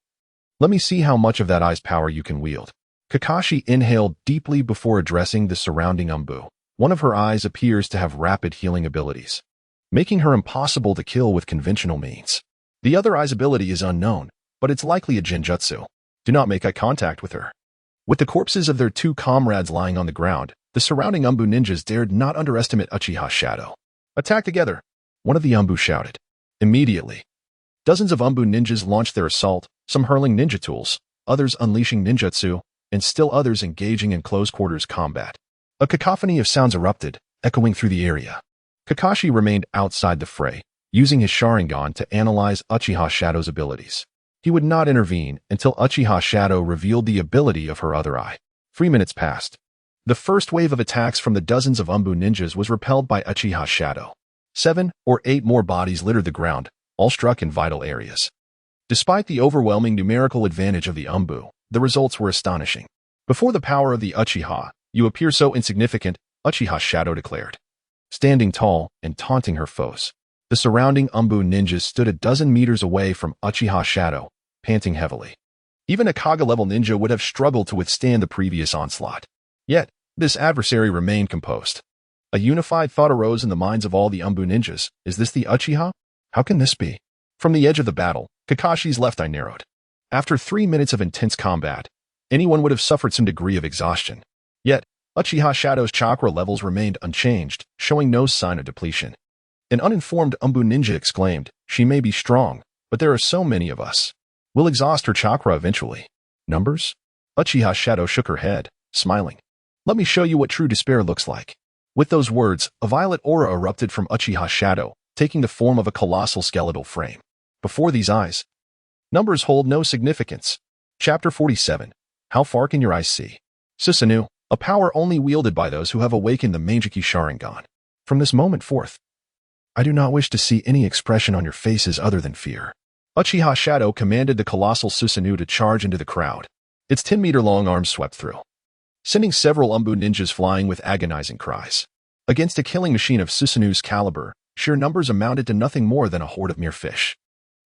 let me see how much of that eye's power you can wield. Kakashi inhaled deeply before addressing the surrounding Umbu. One of her eyes appears to have rapid healing abilities, making her impossible to kill with conventional means. The other eye's ability is unknown, but it's likely a Jinjutsu. Do not make eye contact with her. With the corpses of their two comrades lying on the ground, the surrounding Umbu ninjas dared not underestimate Uchiha Shadow. Attack together! One of the Umbu shouted. Immediately, dozens of Umbu ninjas launched their assault, some hurling ninja tools, others unleashing ninjutsu, and still others engaging in close-quarters combat. A cacophony of sounds erupted, echoing through the area. Kakashi remained outside the fray, using his Sharingan to analyze Uchiha Shadow's abilities. He would not intervene until Uchiha Shadow revealed the ability of her other eye. 3 minutes passed. The first wave of attacks from the dozens of Umbu ninjas was repelled by Uchiha Shadow. 7 or 8 more bodies littered the ground, all struck in vital areas. Despite the overwhelming numerical advantage of the Umbu, the results were astonishing. Before the power of the Uchiha, you appear so insignificant, Uchiha Shadow declared, standing tall and taunting her foes. The surrounding Umbu ninjas stood a dozen meters away from Uchiha Shadow, panting heavily. Even a Kaga-level ninja would have struggled to withstand the previous onslaught. Yet, this adversary remained composed. A unified thought arose in the minds of all the Umbu ninjas. Is this the Uchiha? How can this be? From the edge of the battle, Kakashi's left eye narrowed. After 3 minutes of intense combat, anyone would have suffered some degree of exhaustion. Yet, Uchiha Shadow's chakra levels remained unchanged, showing no sign of depletion. An uninformed Umbu ninja exclaimed, "She may be strong, but there are so many of us. We'll exhaust her chakra eventually." Numbers? Uchiha Shadow shook her head, smiling. "Let me show you what true despair looks like." With those words, a violet aura erupted from Uchiha Shadow, taking the form of a colossal skeletal frame. Before these eyes, numbers hold no significance. Chapter 47. How far can your eyes see? Susanoo, a power only wielded by those who have awakened the Meijiki Sharingan. From this moment forth, I do not wish to see any expression on your faces other than fear. Uchiha Shadow commanded the colossal Susanoo to charge into the crowd. Its 10-meter-long arms swept through, sending several Umbu ninjas flying with agonizing cries. Against a killing machine of Susanoo's caliber, sheer numbers amounted to nothing more than a horde of mere fish.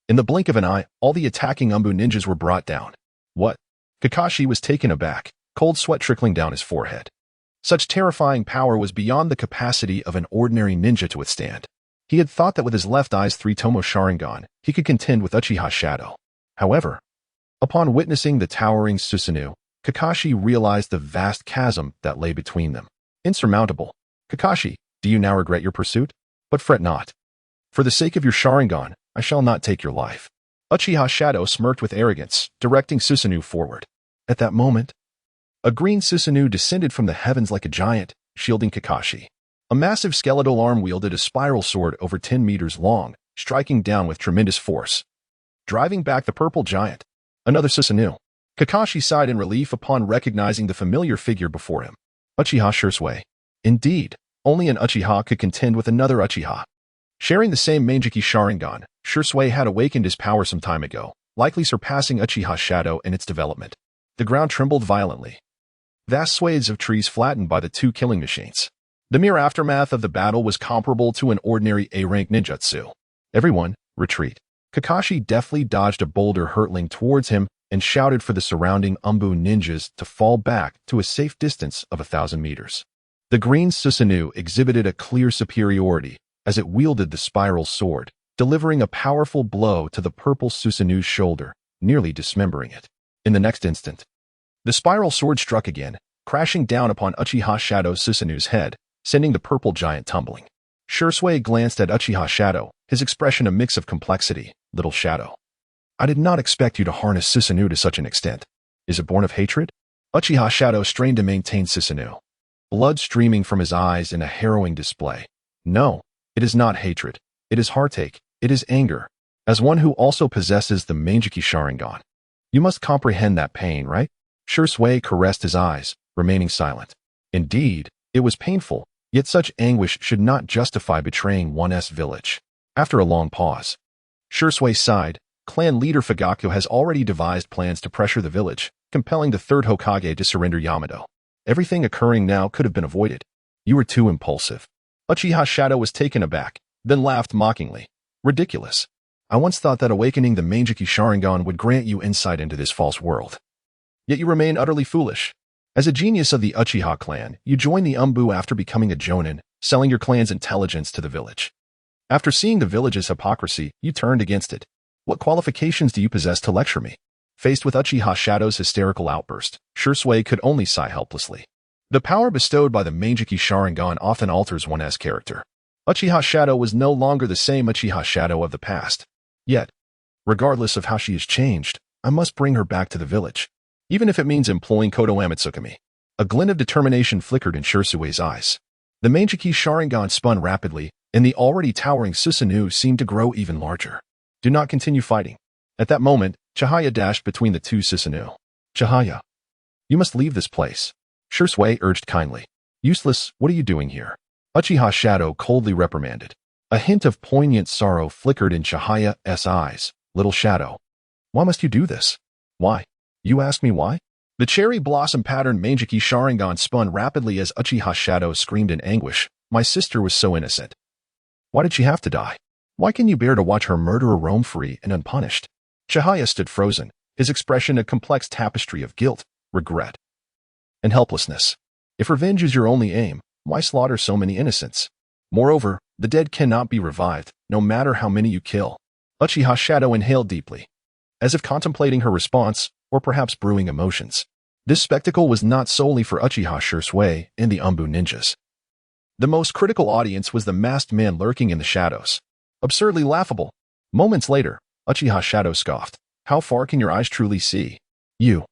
In the blink of an eye, all the attacking Umbu ninjas were brought down. What? Kakashi was taken aback, cold sweat trickling down his forehead. Such terrifying power was beyond the capacity of an ordinary ninja to withstand. He had thought that with his left eye's 3-tomo Sharingan, he could contend with Uchiha Shadow. However, upon witnessing the towering Susanoo, Kakashi realized the vast chasm that lay between them. Insurmountable. Kakashi, do you now regret your pursuit? But fret not. For the sake of your Sharingan, I shall not take your life. Uchiha Shadow smirked with arrogance, directing Susanoo forward. At that moment, a green Susanoo descended from the heavens like a giant, shielding Kakashi. A massive skeletal arm wielded a spiral sword over 10 meters long, striking down with tremendous force, driving back the purple giant. Another Susanoo. Kakashi sighed in relief upon recognizing the familiar figure before him. Uchiha Shursui. Indeed, only an Uchiha could contend with another Uchiha. Sharing the same Meijiki Sharingan, Shursui had awakened his power some time ago, likely surpassing Uchiha Shadow in its development. The ground trembled violently. Vast swathes of trees flattened by the two killing machines. The mere aftermath of the battle was comparable to an ordinary A-rank ninjutsu. Everyone, retreat. Kakashi deftly dodged a boulder hurtling towards him and shouted for the surrounding Umbu ninjas to fall back to a safe distance of 1,000 meters. The green Susanoo exhibited a clear superiority as it wielded the spiral sword, delivering a powerful blow to the purple Susanoo's shoulder, nearly dismembering it. In the next instant, the spiral sword struck again, crashing down upon Uchiha Shadow Susanoo's head, sending the purple giant tumbling. Shursui glanced at Uchiha Shadow, his expression a mix of complexity. Little Shadow, I did not expect you to harness Susanoo to such an extent. Is it born of hatred? Uchiha Shadow strained to maintain Susanoo, blood streaming from his eyes in a harrowing display. No, it is not hatred. It is heartache. It is anger. As one who also possesses the Meijiki Sharingan, you must comprehend that pain, right? Shursui caressed his eyes, remaining silent. Indeed, it was painful, yet such anguish should not justify betraying one's village. After a long pause, Shursui sighed. Clan leader Fugaku has already devised plans to pressure the village, compelling the third Hokage to surrender Yamato. Everything occurring now could have been avoided. You were too impulsive. Uchiha Shadow was taken aback, then laughed mockingly. Ridiculous. I once thought that awakening the Meijiki Sharingan would grant you insight into this false world. Yet you remain utterly foolish. As a genius of the Uchiha clan, you joined the Umbu after becoming a jonin, selling your clan's intelligence to the village. After seeing the village's hypocrisy, you turned against it. What qualifications do you possess to lecture me? Faced with Uchiha Shadow's hysterical outburst, Shursui could only sigh helplessly. The power bestowed by the Meijiki Sharingan often alters one's character. Uchiha Shadow was no longer the same Uchiha Shadow of the past. Yet, regardless of how she has changed, I must bring her back to the village, even if it means employing Kodo Amatsukami. A glint of determination flickered in Shursui's eyes. The Meijiki Sharingan spun rapidly, and the already towering Susanoo seemed to grow even larger. Do not continue fighting. At that moment, Chihaya dashed between the two Susanoo. Chihaya, you must leave this place. Shursui urged kindly. Useless, what are you doing here? Uchiha Shadow coldly reprimanded. A hint of poignant sorrow flickered in Chihaya's eyes. Little Shadow, why must you do this? Why? You ask me why? The cherry blossom patterned Meijiki Sharingan spun rapidly as Uchiha Shadow screamed in anguish. My sister was so innocent. Why did she have to die? Why can you bear to watch her murderer roam free and unpunished? Chihaya stood frozen, his expression a complex tapestry of guilt, regret, and helplessness. If revenge is your only aim, why slaughter so many innocents? Moreover, the dead cannot be revived, no matter how many you kill. Uchiha Shadow inhaled deeply, as if contemplating her response, or perhaps brewing emotions. This spectacle was not solely for Uchiha Shisui and the Umbu ninjas. The most critical audience was the masked man lurking in the shadows. Absurdly laughable. Moments later, Uchiha Shadow scoffed. How far can your eyes truly see? You,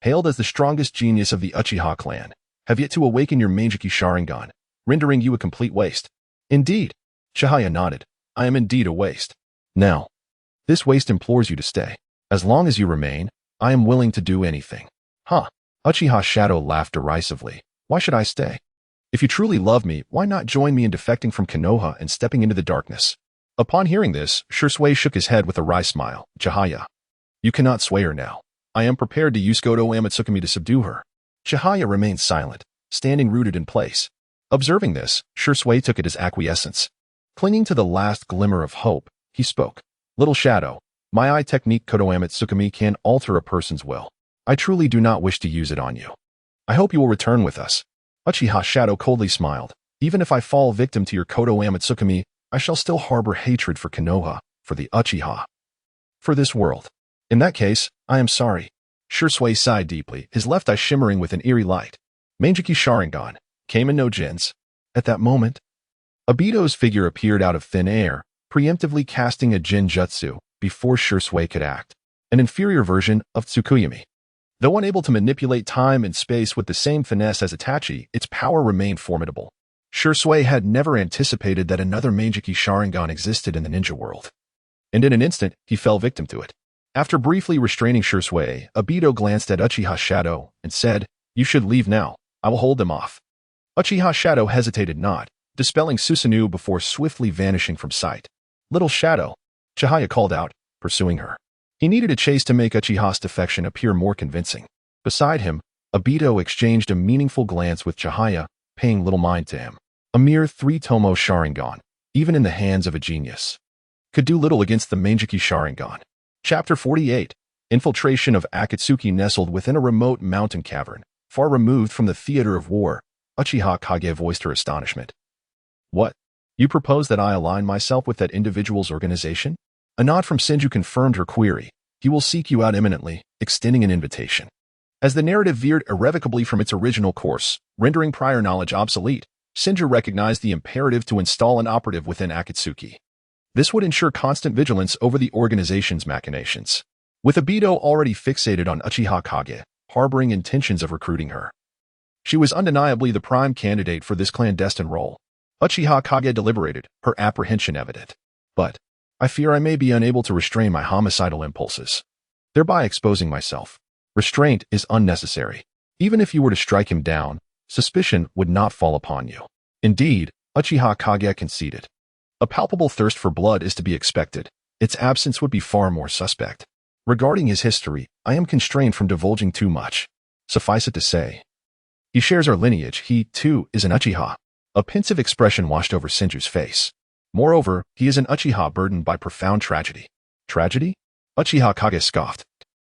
hailed as the strongest genius of the Uchiha clan, have yet to awaken your Meijiki Sharingan, rendering you a complete waste. Indeed, Chihaya nodded. I am indeed a waste. Now, this waste implores you to stay. As long as you remain, I am willing to do anything. Huh? Uchiha Shadow laughed derisively. Why should I stay? If you truly love me, why not join me in defecting from Konoha and stepping into the darkness? Upon hearing this, Shisui shook his head with a wry smile. Chihaya, you cannot sway her now. I am prepared to use Goto Amatsukami to subdue her. Chihaya remained silent, standing rooted in place. Observing this, Shisui took it as acquiescence. Clinging to the last glimmer of hope, he spoke. Little Shadow, my eye technique Goto Amatsukami can alter a person's will. I truly do not wish to use it on you. I hope you will return with us. Uchiha Shadow coldly smiled. Even if I fall victim to your Goto Amatsukami, I shall still harbor hatred for Konoha, for the Uchiha, for this world. In that case, I am sorry. Shisui sighed deeply, his left eye shimmering with an eerie light. Meijiki Sharingan, Kamen no Jins. At that moment, Obito's figure appeared out of thin air, preemptively casting a Jinjutsu before Shisui could act, an inferior version of Tsukuyami. Though unable to manipulate time and space with the same finesse as Itachi, its power remained formidable. Shisui had never anticipated that another Meijiki Sharingan existed in the ninja world. And in an instant, he fell victim to it. After briefly restraining Shisui, Obito glanced at Uchiha Shadow and said, You should leave now. I will hold them off. Uchiha Shadow hesitated not, dispelling Susanoo before swiftly vanishing from sight. Little Shadow, Chihaya called out, pursuing her. He needed a chase to make Uchiha's defection appear more convincing. Beside him, Obito exchanged a meaningful glance with Chihaya, paying little mind to him. A mere 3-tomo Sharingan, even in the hands of a genius, could do little against the Meijiki Sharingan. Chapter 48. Infiltration of Akatsuki. Nestled within a remote mountain cavern, far removed from the theater of war, Uchiha Kage voiced her astonishment. What? You propose that I align myself with that individual's organization? A nod from Senju confirmed her query. He will seek you out imminently, extending an invitation. As the narrative veered irrevocably from its original course, rendering prior knowledge obsolete, Senju recognized the imperative to install an operative within Akatsuki. This would ensure constant vigilance over the organization's machinations. With Obito already fixated on Uchiha Kage, harboring intentions of recruiting her, she was undeniably the prime candidate for this clandestine role. Uchiha Kage deliberated, her apprehension evident. But I fear I may be unable to restrain my homicidal impulses, thereby exposing myself. Restraint is unnecessary. Even if you were to strike him down, suspicion would not fall upon you. Indeed, Uchiha Kage conceded. A palpable thirst for blood is to be expected. Its absence would be far more suspect. Regarding his history, I am constrained from divulging too much. Suffice it to say, he shares our lineage. He, too, is an Uchiha. A pensive expression washed over Senju's face. Moreover, he is an Uchiha burdened by profound tragedy. Tragedy? Uchiha Kage scoffed,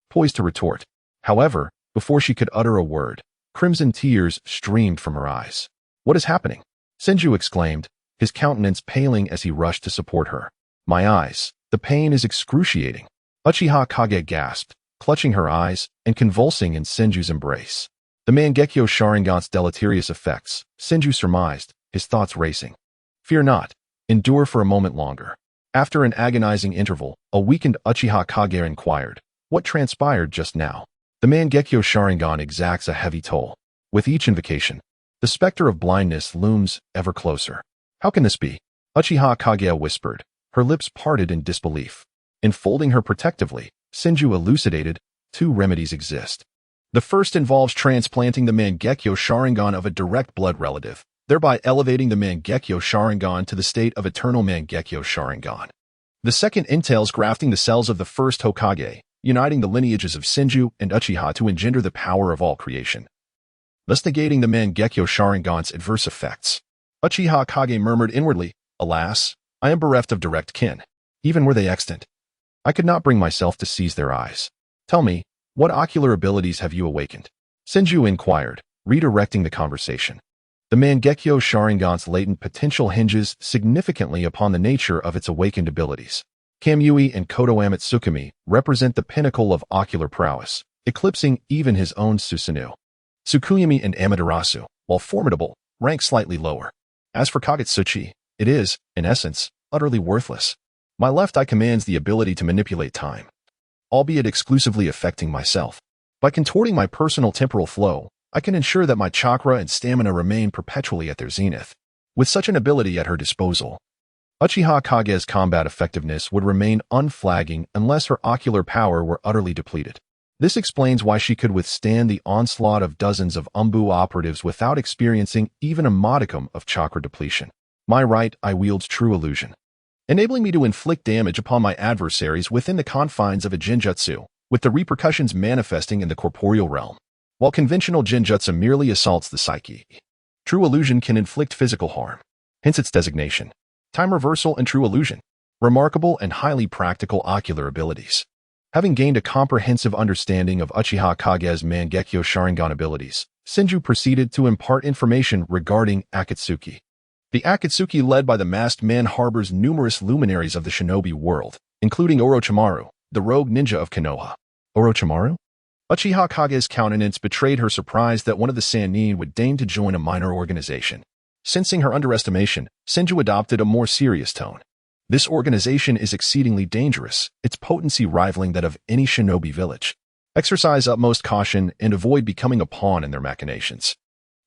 poised to retort. However, before she could utter a word, crimson tears streamed from her eyes. What is happening? Senju exclaimed, his countenance paling as he rushed to support her. My eyes. The pain is excruciating. Uchiha Kage gasped, clutching her eyes and convulsing in Senju's embrace. The Mangekyo Sharingan's deleterious effects, Senju surmised, his thoughts racing. Fear not. Endure for a moment longer. After an agonizing interval, a weakened Uchiha Kage inquired, what transpired just now? The Mangekyo Sharingan exacts a heavy toll. With each invocation, the specter of blindness looms ever closer. How can this be? Uchiha Kage whispered, her lips parted in disbelief. Enfolding her protectively, Senju elucidated, two remedies exist. The first involves transplanting the Mangekyo Sharingan of a direct blood relative, thereby elevating the Mangekyo Sharingan to the state of eternal Mangekyo Sharingan. The second entails grafting the cells of the first Hokage, uniting the lineages of Senju and Uchiha to engender the power of all creation, thus negating the Mangekyo Sharingan's adverse effects. Uchiha Kage murmured inwardly, alas, I am bereft of direct kin. Even were they extant, I could not bring myself to seize their eyes. Tell me, what ocular abilities have you awakened? Senju inquired, redirecting the conversation. The Mangekyo Sharingan's latent potential hinges significantly upon the nature of its awakened abilities. Kamui and Koto Amatsukami represent the pinnacle of ocular prowess, eclipsing even his own Susanoo. Tsukuyomi and Amaterasu, while formidable, rank slightly lower. As for Kagutsuchi, it is, in essence, utterly worthless. My left eye commands the ability to manipulate time, albeit exclusively affecting myself. By contorting my personal temporal flow, I can ensure that my chakra and stamina remain perpetually at their zenith. With such an ability at her disposal, Uchiha Kage's combat effectiveness would remain unflagging unless her ocular power were utterly depleted. This explains why she could withstand the onslaught of dozens of Umbu operatives without experiencing even a modicum of chakra depletion. My right eye wields true illusion, enabling me to inflict damage upon my adversaries within the confines of a genjutsu, with the repercussions manifesting in the corporeal realm. While conventional genjutsu merely assaults the psyche, true illusion can inflict physical harm, hence its designation. Time reversal and true illusion, remarkable and highly practical ocular abilities. Having gained a comprehensive understanding of Uchiha Kage's Mangekyo Sharingan abilities, Senju proceeded to impart information regarding Akatsuki. The Akatsuki led by the masked man harbors numerous luminaries of the shinobi world, including Orochimaru, the rogue ninja of Konoha. Orochimaru? Uchiha Kage's countenance betrayed her surprise that one of the Sannin would deign to join a minor organization. Sensing her underestimation, Senju adopted a more serious tone. This organization is exceedingly dangerous, its potency rivaling that of any shinobi village. Exercise utmost caution and avoid becoming a pawn in their machinations.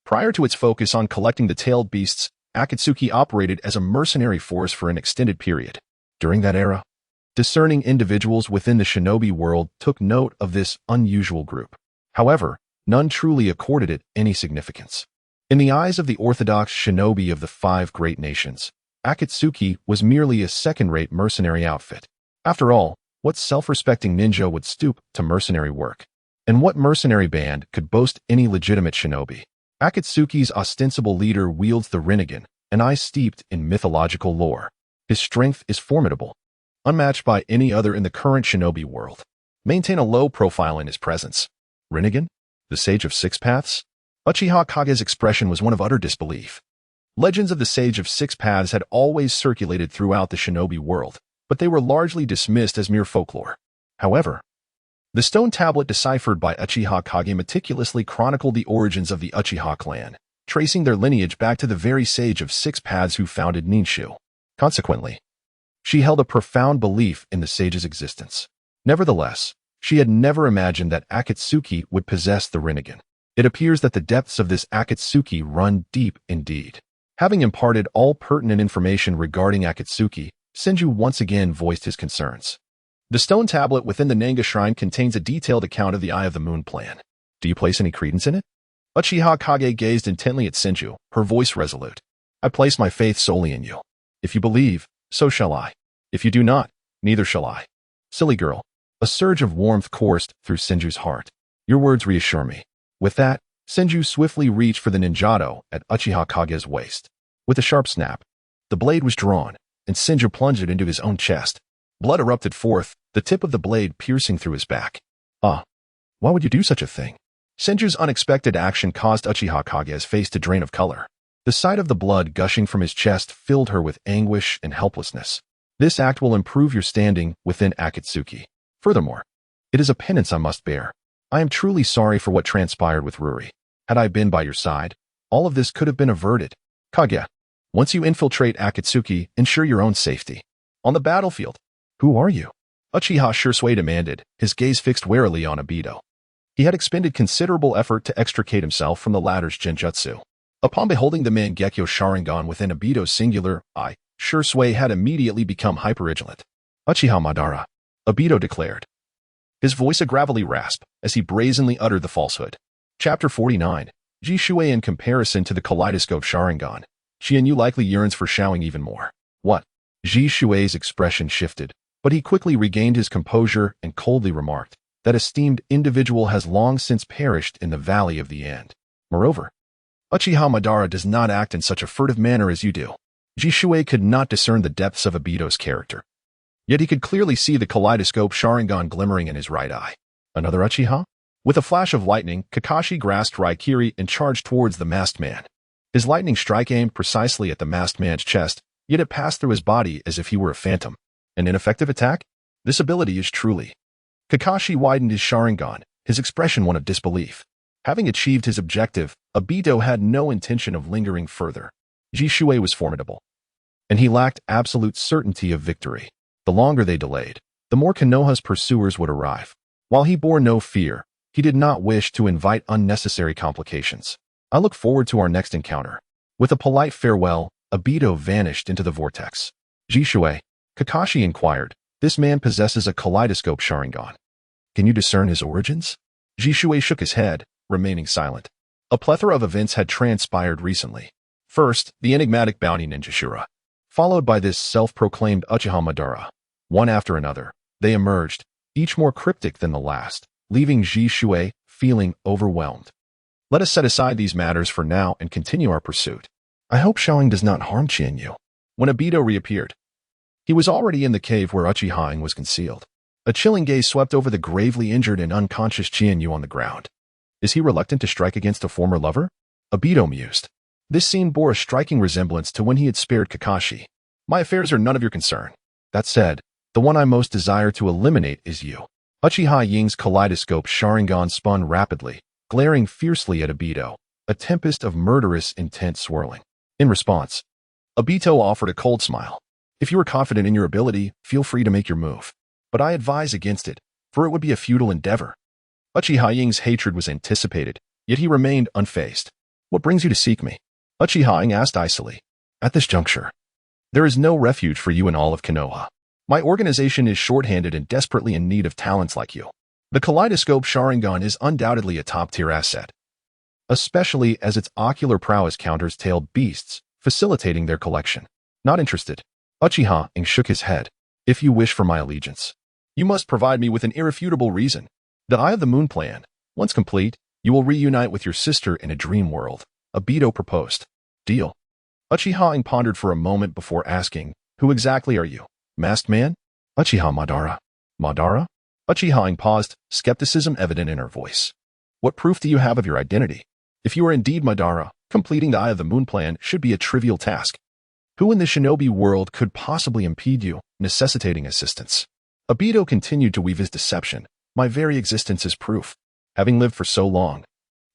Prior to its focus on collecting the tailed beasts, Akatsuki operated as a mercenary force for an extended period. During that era, discerning individuals within the shinobi world took note of this unusual group. However, none truly accorded it any significance. In the eyes of the orthodox shinobi of the five great nations, Akatsuki was merely a second-rate mercenary outfit. After all, what self-respecting ninja would stoop to mercenary work? And what mercenary band could boast any legitimate shinobi? Akatsuki's ostensible leader wields the Rinnegan, an eye steeped in mythological lore. His strength is formidable, unmatched by any other in the current shinobi world. Maintain a low profile in his presence. Rinnegan? The Sage of Six Paths? Uchiha Kage's expression was one of utter disbelief. Legends of the Sage of Six Paths had always circulated throughout the shinobi world, but they were largely dismissed as mere folklore. However, the stone tablet deciphered by Uchiha Kage meticulously chronicled the origins of the Uchiha clan, tracing their lineage back to the very Sage of Six Paths who founded Ninshu. Consequently, she held a profound belief in the sage's existence. Nevertheless, she had never imagined that Akatsuki would possess the Rinnegan. It appears that the depths of this Akatsuki run deep indeed. Having imparted all pertinent information regarding Akatsuki, Senju once again voiced his concerns. The stone tablet within the Nanga Shrine contains a detailed account of the Eye of the Moon plan. Do you place any credence in it? Uchiha Kage gazed intently at Senju, her voice resolute. I place my faith solely in you. If you believe, so shall I. If you do not, neither shall I. Silly girl. A surge of warmth coursed through Senju's heart. Your words reassure me. With that, Senju swiftly reached for the ninjato at Uchiha Kage's waist. With a sharp snap, the blade was drawn, and Senju plunged it into his own chest. Blood erupted forth, the tip of the blade piercing through his back. Ah, why would you do such a thing? Senju's unexpected action caused Uchiha Kage's face to drain of color. The sight of the blood gushing from his chest filled her with anguish and helplessness. This act will improve your standing within Akatsuki. Furthermore, it is a penance I must bear. I am truly sorry for what transpired with Ruri. Had I been by your side, all of this could have been averted. Kage, once you infiltrate Akatsuki, ensure your own safety. On the battlefield, who are you? Uchiha Shursui demanded, his gaze fixed warily on Obito. He had expended considerable effort to extricate himself from the latter's genjutsu. Upon beholding the Mangekyo Sharingan within Obito's singular eye, Shursui had immediately become hypervigilant. Uchiha Madara, Obito declared. His voice a gravelly rasp as he brazenly uttered the falsehood. Chapter 49. Jishui in comparison to the kaleidoscope Sharingan, Xianyu likely yearns for showing even more. What? Jishui's expression shifted, but he quickly regained his composure and coldly remarked, that esteemed individual has long since perished in the Valley of the End. Moreover, Uchiha Madara does not act in such a furtive manner as you do. Shui could not discern the depths of Obito's character. Yet he could clearly see the kaleidoscope Sharingan glimmering in his right eye. Another Uchiha? With a flash of lightning, Kakashi grasped Raikiri and charged towards the masked man. His lightning strike aimed precisely at the masked man's chest, yet it passed through his body as if he were a phantom. An ineffective attack? This ability is truly. Kakashi widened his Sharingan, his expression one of disbelief. Having achieved his objective, Obito had no intention of lingering further. Shui was formidable, and he lacked absolute certainty of victory. The longer they delayed, the more Konoha's pursuers would arrive. While he bore no fear, he did not wish to invite unnecessary complications. I look forward to our next encounter. With a polite farewell, Obito vanished into the vortex. Shui, Kakashi inquired, this man possesses a kaleidoscope Sharingan. Can you discern his origins? Shui shook his head, remaining silent. A plethora of events had transpired recently. First, the enigmatic bounty ninja Shura, followed by this self-proclaimed Uchiha Madara. One after another, they emerged, each more cryptic than the last, leaving Shui feeling overwhelmed. Let us set aside these matters for now and continue our pursuit. I hope Xiaoying does not harm Qianyu. When Obito reappeared, he was already in the cave where Uchiha was concealed. A chilling gaze swept over the gravely injured and unconscious Qianyu on the ground. Is he reluctant to strike against a former lover? Obito mused. This scene bore a striking resemblance to when he had spared Kakashi. My affairs are none of your concern. That said, the one I most desire to eliminate is you. Uchiha Ying's kaleidoscope Sharingan spun rapidly, glaring fiercely at Obito, a tempest of murderous intent swirling. In response, Obito offered a cold smile. If you are confident in your ability, feel free to make your move. But I advise against it, for it would be a futile endeavor. Uchiha Ying's hatred was anticipated, yet he remained unfazed. What brings you to seek me? Uchiha Ying asked icily. At this juncture, there is no refuge for you in all of Konoha. My organization is short-handed and desperately in need of talents like you. The kaleidoscope Sharingan is undoubtedly a top-tier asset, especially as its ocular prowess counters tailed beasts, facilitating their collection. Not interested. Uchiha Ying shook his head. If you wish for my allegiance, you must provide me with an irrefutable reason. The Eye of the Moon plan. Once complete, you will reunite with your sister in a dream world. Obito proposed. Deal. Uchiha Ying pondered for a moment before asking, who exactly are you? Masked man? Uchiha Madara. Madara? Uchiha Ying paused, skepticism evident in her voice. What proof do you have of your identity? If you are indeed Madara, completing the Eye of the Moon plan should be a trivial task. Who in the shinobi world could possibly impede you, necessitating assistance? Obito continued to weave his deception. My very existence is proof. Having lived for so long,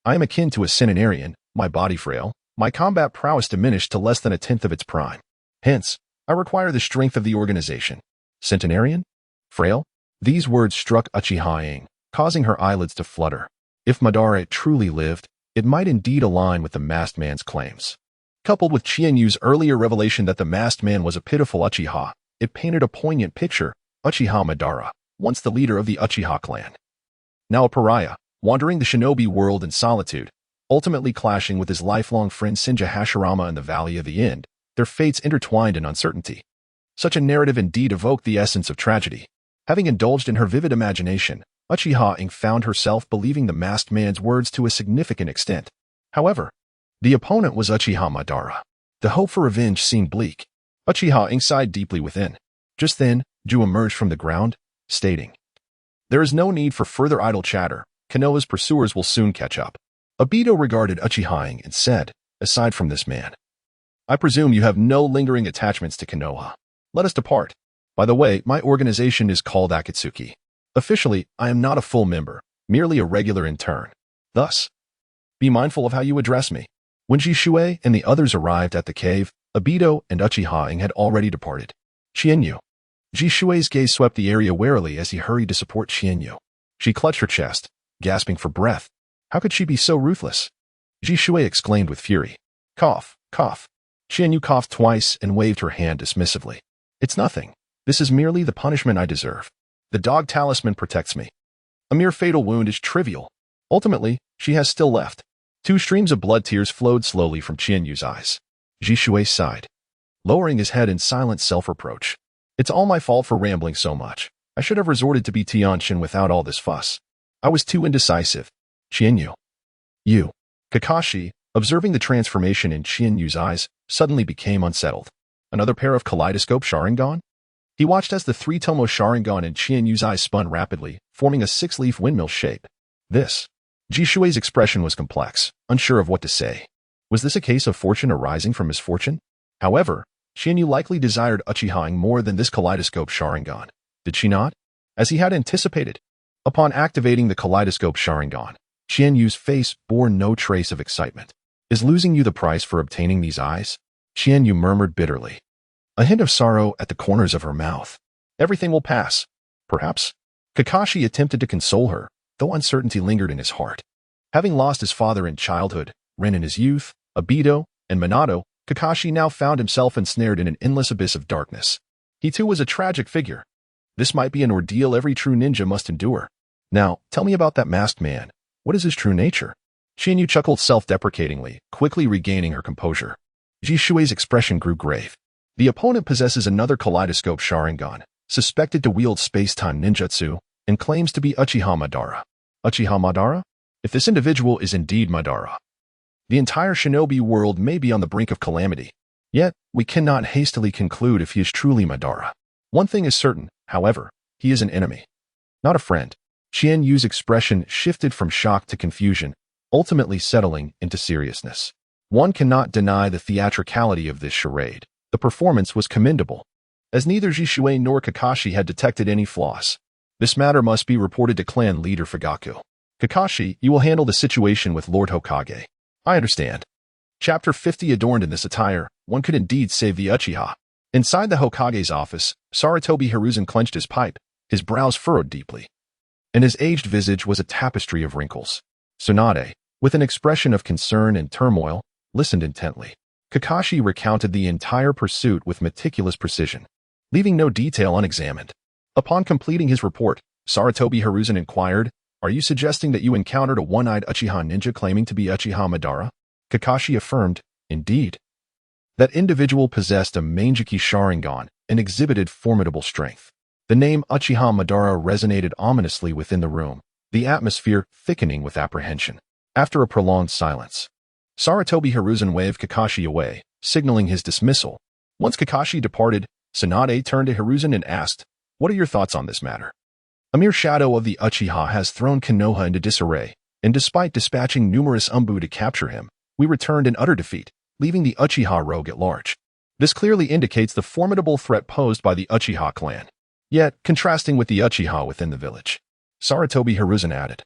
I am akin to a centenarian, my body frail, my combat prowess diminished to less than a tenth of its prime. Hence, I require the strength of the organization. Centenarian? Frail? These words struck Uchiha Ying, causing her eyelids to flutter. If Madara truly lived, it might indeed align with the masked man's claims. Coupled with Qianyu's earlier revelation that the masked man was a pitiful Uchiha, it painted a poignant picture. Uchiha Madara, once the leader of the Uchiha clan, now a pariah, wandering the shinobi world in solitude, ultimately clashing with his lifelong friend Senja Hashirama in the Valley of the End, their fates intertwined in uncertainty. Such a narrative indeed evoked the essence of tragedy. Having indulged in her vivid imagination, Uchiha Ying found herself believing the masked man's words to a significant extent. However, the opponent was Uchiha Madara. The hope for revenge seemed bleak. Uchiha Ying sighed deeply within. Just then, Ju emerged from the ground, stating, there is no need for further idle chatter. Konoha's pursuers will soon catch up. Obito regarded Uchiha Ying and said, aside from this man, I presume you have no lingering attachments to Konoha. Let us depart. By the way, my organization is called Akatsuki. Officially, I am not a full member, merely a regular intern. Thus, be mindful of how you address me. When Shui and the others arrived at the cave, Obito and Uchiha Ying had already departed. Qianyu. Shui's gaze swept the area warily as he hurried to support Qianyu. She clutched her chest, gasping for breath. How could she be so ruthless? Shui exclaimed with fury. Cough, cough. Qianyu coughed twice and waved her hand dismissively. It's nothing. This is merely the punishment I deserve. The dog talisman protects me. A mere fatal wound is trivial. Ultimately, she has still left. 2 streams of blood tears flowed slowly from Qianyu's eyes. Shui sighed, lowering his head in silent self-reproach. It's all my fault for rambling so much. I should have resorted to Tianshin without all this fuss. I was too indecisive. Qianyu. You. Kakashi, observing the transformation in Qianyu's eyes, suddenly became unsettled. Another pair of kaleidoscope Sharingan? He watched as the three-tomo Sharingan in Qian Yu's eyes spun rapidly, forming a six-leaf windmill shape. Jishui's expression was complex, unsure of what to say. Was this a case of fortune arising from misfortune? However, Qian Yu likely desired Uchiha more than this kaleidoscope Sharingan. Did she not? As he had anticipated. Upon activating the kaleidoscope Sharingan, Qian Yu's face bore no trace of excitement. Is losing you the price for obtaining these eyes? Qian Yu murmured bitterly. A hint of sorrow at the corners of her mouth. Everything will pass. Perhaps? Kakashi attempted to console her, though uncertainty lingered in his heart. Having lost his father in childhood, Ren in his youth, Obito, and Minato, Kakashi now found himself ensnared in an endless abyss of darkness. He too was a tragic figure. This might be an ordeal every true ninja must endure. Now, tell me about that masked man. What is his true nature? Qian Yu chuckled self-deprecatingly, quickly regaining her composure. Jishui's expression grew grave. The opponent possesses another kaleidoscope Sharingan, suspected to wield space-time ninjutsu, and claims to be Uchiha Madara. Uchiha Madara? If this individual is indeed Madara, the entire shinobi world may be on the brink of calamity. Yet, we cannot hastily conclude if he is truly Madara. One thing is certain, however, he is an enemy, not a friend. Qian Yu's expression shifted from shock to confusion, ultimately settling into seriousness. One cannot deny the theatricality of this charade. The performance was commendable, as neither Jishui nor Kakashi had detected any flaws. This matter must be reported to clan leader Fugaku. Kakashi, you will handle the situation with Lord Hokage. I understand. Chapter 50. Adorned in this attire, one could indeed save the Uchiha. Inside the Hokage's office, Sarutobi Hiruzen clenched his pipe, his brows furrowed deeply. In his aged visage was a tapestry of wrinkles. Tsunade, with an expression of concern and turmoil, listened intently. Kakashi recounted the entire pursuit with meticulous precision, leaving no detail unexamined. Upon completing his report, Sarutobi Hiruzen inquired, "Are you suggesting that you encountered a one-eyed Uchiha ninja claiming to be Uchiha Madara?" Kakashi affirmed, "Indeed." That individual possessed a Manjiki Sharingan and exhibited formidable strength. The name Uchiha Madara resonated ominously within the room, the atmosphere thickening with apprehension. After a prolonged silence, Sarutobi Hiruzen waved Kakashi away, signaling his dismissal. Once Kakashi departed, Tsunade turned to Hiruzen and asked, "What are your thoughts on this matter? A mere shadow of the Uchiha has thrown Konoha into disarray, and despite dispatching numerous Umbu to capture him, we returned in utter defeat, leaving the Uchiha rogue at large. This clearly indicates the formidable threat posed by the Uchiha clan, yet contrasting with the Uchiha within the village." Sarutobi Hiruzen added,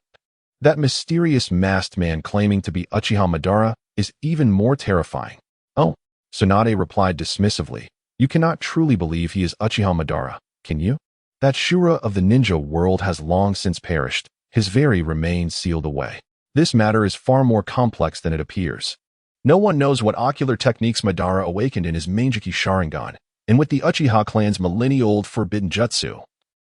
"That mysterious masked man claiming to be Uchiha Madara is even more terrifying." "Oh," Tsunade replied dismissively, "you cannot truly believe he is Uchiha Madara, can you? That Shura of the ninja world has long since perished, his very remains sealed away. This matter is far more complex than it appears. No one knows what ocular techniques Madara awakened in his Manjiki Sharingan, and with the Uchiha clan's millennia-old forbidden jutsu.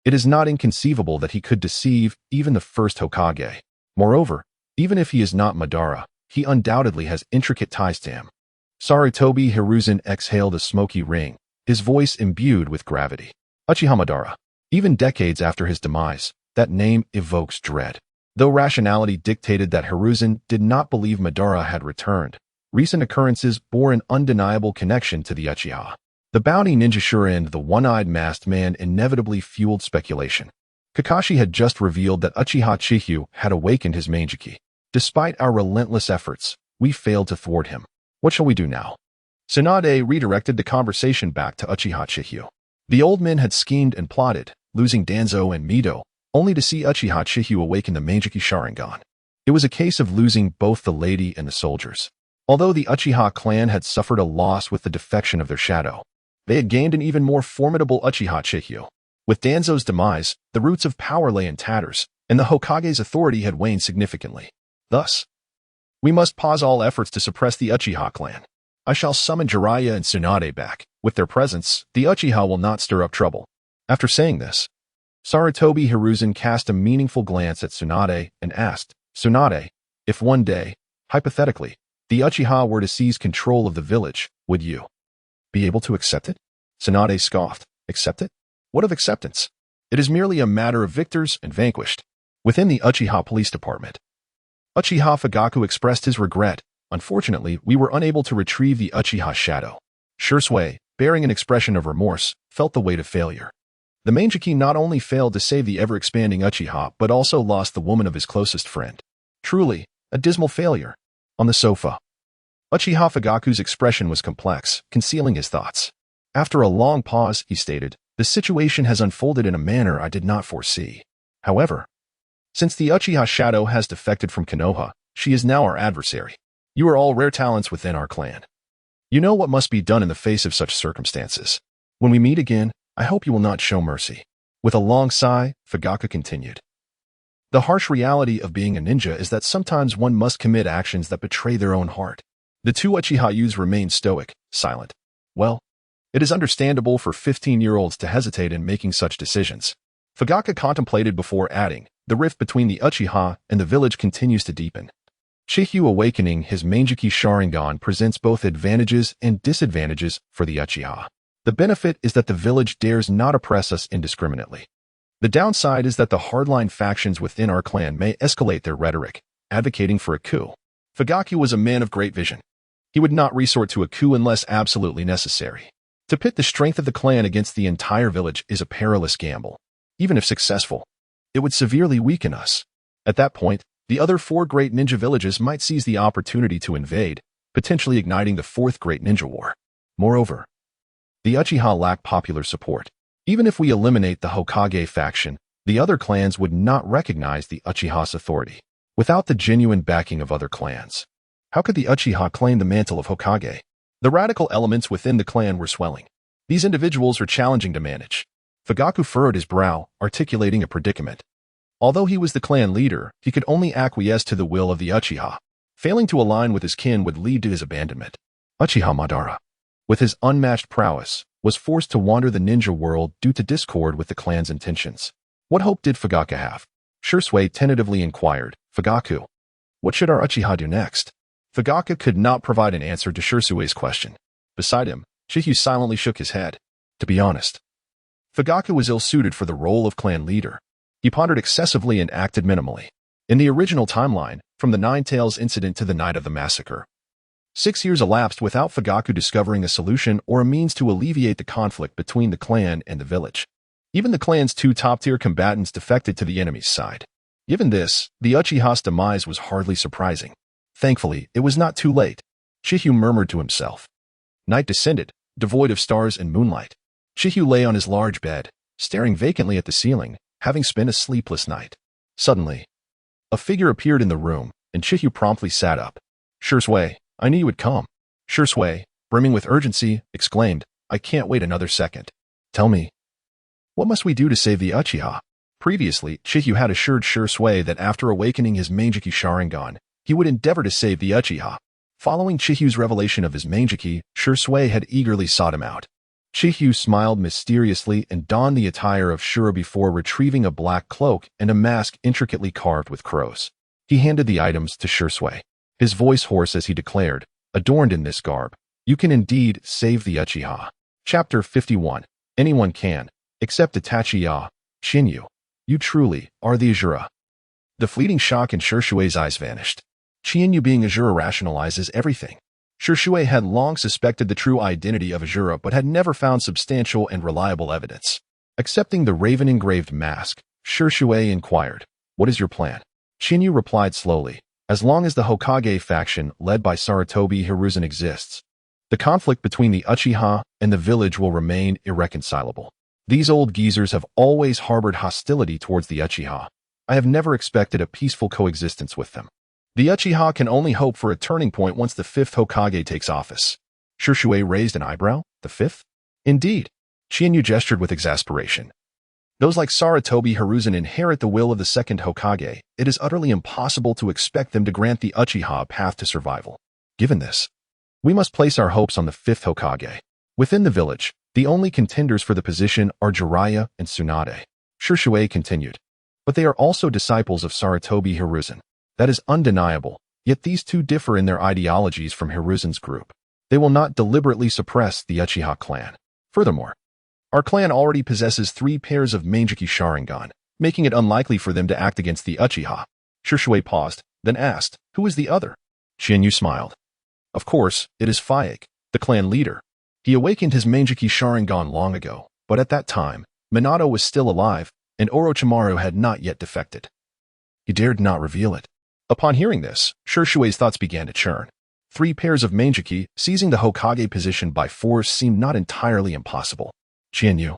It is not inconceivable that he could deceive even the first Hokage. Moreover, even if he is not Madara, he undoubtedly has intricate ties to him." Sarutobi Hiruzen exhaled a smoky ring, his voice imbued with gravity. Uchiha Madara. Even decades after his demise, that name evokes dread. Though rationality dictated that Hiruzen did not believe Madara had returned, recent occurrences bore an undeniable connection to the Uchiha. The bounty ninja Shura and the one-eyed masked man inevitably fueled speculation. Kakashi had just revealed that Uchiha Chiba had awakened his Manjiki. Despite our relentless efforts, we failed to thwart him. What shall we do now? Tsunade redirected the conversation back to Uchiha Chiba. The old men had schemed and plotted, losing Danzo and Mito, only to see Uchiha Chiba awaken the Manjiki Sharingan. It was a case of losing both the lady and the soldiers. Although the Uchiha clan had suffered a loss with the defection of their shadow, they had gained an even more formidable Uchiha Chiba. With Danzo's demise, the roots of power lay in tatters, and the Hokage's authority had waned significantly. Thus, we must pause all efforts to suppress the Uchiha clan. I shall summon Jiraiya and Tsunade back. With their presence, the Uchiha will not stir up trouble." After saying this, Sarutobi Hiruzen cast a meaningful glance at Tsunade and asked, "Tsunade, if one day, hypothetically, the Uchiha were to seize control of the village, would you be able to accept it?" Tsunade scoffed. "Accept it? What of acceptance? It is merely a matter of victors and vanquished." Within the Uchiha police department, Uchiha Fugaku expressed his regret. "Unfortunately, we were unable to retrieve the Uchiha shadow. Shursui, bearing an expression of remorse, felt the weight of failure. The Mangeki not only failed to save the ever-expanding Uchiha, but also lost the woman of his closest friend. Truly, a dismal failure. On the sofa, Uchiha Fugaku's expression was complex, concealing his thoughts. After a long pause, he stated, "The situation has unfolded in a manner I did not foresee. However, since the Uchiha shadow has defected from Konoha, she is now our adversary. You are all rare talents within our clan. You know what must be done in the face of such circumstances. When we meet again, I hope you will not show mercy." With a long sigh, Fugaku continued. The harsh reality of being a ninja is that sometimes one must commit actions that betray their own heart. The two Uchiha youths remained stoic, silent. Well, it is understandable for 15-year-olds to hesitate in making such decisions. Fugaku contemplated before adding, "The rift between the Uchiha and the village continues to deepen. Chihyu awakening his Mangeki Sharingan presents both advantages and disadvantages for the Uchiha. The benefit is that the village dares not oppress us indiscriminately. The downside is that the hardline factions within our clan may escalate their rhetoric, advocating for a coup." Fugaku was a man of great vision. He would not resort to a coup unless absolutely necessary. To pit the strength of the clan against the entire village is a perilous gamble. Even if successful, it would severely weaken us. At that point, the other four great ninja villages might seize the opportunity to invade, potentially igniting the fourth great ninja war. Moreover, the Uchiha lack popular support. Even if we eliminate the Hokage faction, the other clans would not recognize the Uchiha's authority. Without the genuine backing of other clans, how could the Uchiha claim the mantle of Hokage? The radical elements within the clan were swelling. These individuals are challenging to manage. Fugaku furrowed his brow, articulating a predicament. Although he was the clan leader, he could only acquiesce to the will of the Uchiha. Failing to align with his kin would lead to his abandonment. Uchiha Madara, with his unmatched prowess, was forced to wander the ninja world due to discord with the clan's intentions. What hope did Fugaku have? Shursui tentatively inquired, "Fugaku, what should our Uchiha do next?" Fugaku could not provide an answer to Shursui's question. Beside him, Chihyu silently shook his head. To be honest, Fugaku was ill-suited for the role of clan leader. He pondered excessively and acted minimally. In the original timeline, from the Nine Tails incident to the night of the massacre, 6 years elapsed without Fugaku discovering a solution or a means to alleviate the conflict between the clan and the village. Even the clan's two top-tier combatants defected to the enemy's side. Given this, the Uchiha's demise was hardly surprising. Thankfully, it was not too late. Chihyu murmured to himself. Night descended, devoid of stars and moonlight. Chihyu lay on his large bed, staring vacantly at the ceiling, having spent a sleepless night. Suddenly, a figure appeared in the room, and Chihyu promptly sat up. "Shursui, I knew you would come." Shursui, brimming with urgency, exclaimed, "I can't wait another second. Tell me, what must we do to save the Uchiha?" Previously, Chihyu had assured Shursui that after awakening his Mangeki Sharingan, he would endeavor to save the Uchiha. Following Chihyu's revelation of his Mangeki, Shursui had eagerly sought him out. Chihyu smiled mysteriously and donned the attire of Shura before retrieving a black cloak and a mask intricately carved with crows. He handed the items to Shursui, his voice hoarse as he declared, "Adorned in this garb, you can indeed save the Uchiha." Chapter 51. Anyone can, except Itachi Ya, Shinyu. You truly are the Azura. The fleeting shock in Shursui's eyes vanished. Shinyu being Azura rationalizes everything. Shursui had long suspected the true identity of Azura but had never found substantial and reliable evidence. Accepting the raven-engraved mask, Shursui inquired, "What is your plan?" Shinyu replied slowly, "As long as the Hokage faction led by Sarutobi Hiruzen exists, the conflict between the Uchiha and the village will remain irreconcilable. These old geezers have always harbored hostility towards the Uchiha. I have never expected a peaceful coexistence with them. The Uchiha can only hope for a turning point once the fifth Hokage takes office." Shursui raised an eyebrow. "The fifth?" "Indeed." Shinyu gestured with exasperation. "Those like Sarutobi Hiruzen inherit the will of the second Hokage. It is utterly impossible to expect them to grant the Uchiha a path to survival. Given this, we must place our hopes on the fifth Hokage. Within the village, the only contenders for the position are Jiraiya and Tsunade." Shursui continued. "But they are also disciples of Sarutobi Hiruzen. That is undeniable, yet these two differ in their ideologies from Hiruzen's group. They will not deliberately suppress the Uchiha clan. Furthermore, our clan already possesses 3 pairs of Mangeki Sharingan, making it unlikely for them to act against the Uchiha." Shursui paused, then asked, "Who is the other?" Shinyu smiled. "Of course, it is Fayek, the clan leader. He awakened his Manjiki Sharingan long ago, but at that time, Minato was still alive, and Orochimaru had not yet defected. He dared not reveal it. Upon hearing this, Shurshui's thoughts began to churn. 3 pairs of Manjiki seizing the Hokage position by force seemed not entirely impossible. Qianyu,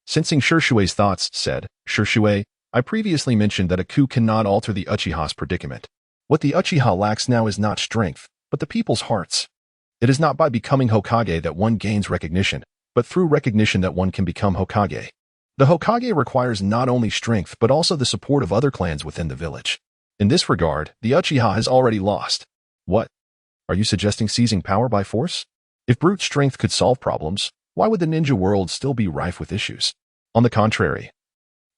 sensing Shurshui's thoughts, said, Shurshui, I previously mentioned that a coup cannot alter the Uchiha's predicament. What the Uchiha lacks now is not strength, but the people's hearts. It is not by becoming Hokage that one gains recognition, but through recognition that one can become Hokage. The Hokage requires not only strength but also the support of other clans within the village. In this regard, the Uchiha has already lost. What? Are you suggesting seizing power by force? If brute strength could solve problems, why would the ninja world still be rife with issues? On the contrary,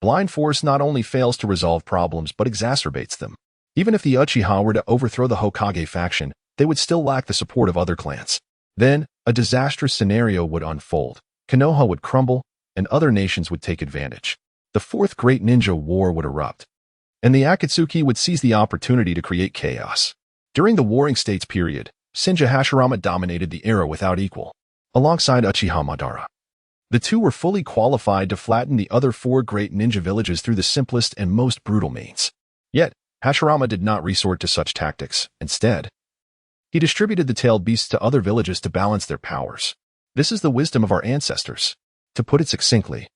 blind force not only fails to resolve problems but exacerbates them. Even if the Uchiha were to overthrow the Hokage faction, they would still lack the support of other clans. Then, a disastrous scenario would unfold. Konoha would crumble, and other nations would take advantage. The Fourth Great Ninja War would erupt, and the Akatsuki would seize the opportunity to create chaos. During the Warring States period, Senja Hashirama dominated the era without equal, alongside Uchiha Madara. The two were fully qualified to flatten the other 4 great ninja villages through the simplest and most brutal means. Yet, Hashirama did not resort to such tactics. Instead, he distributed the tailed beasts to other villages to balance their powers. This is the wisdom of our ancestors. To put it succinctly,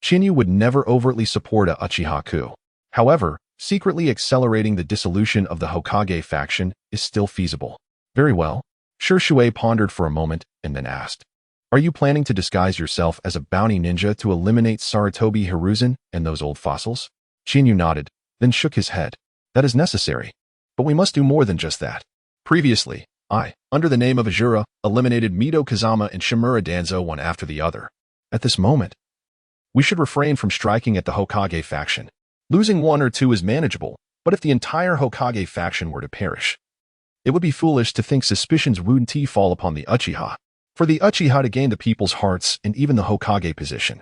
Qianyu would never overtly support a Uchiha coup. However, secretly accelerating the dissolution of the Hokage faction is still feasible. Very well. Shurshui pondered for a moment and then asked, Are you planning to disguise yourself as a bounty ninja to eliminate Sarutobi Hiruzen and those old fossils? Qianyu nodded, then shook his head. That is necessary. But we must do more than just that. Previously, I, under the name of Azura, eliminated Mito Kazama and Shimura Danzo one after the other. At this moment, we should refrain from striking at the Hokage faction. Losing 1 or 2 is manageable, but if the entire Hokage faction were to perish, it would be foolish to think suspicions wouldn't fall upon the Uchiha. For the Uchiha to gain the people's hearts and even the Hokage position,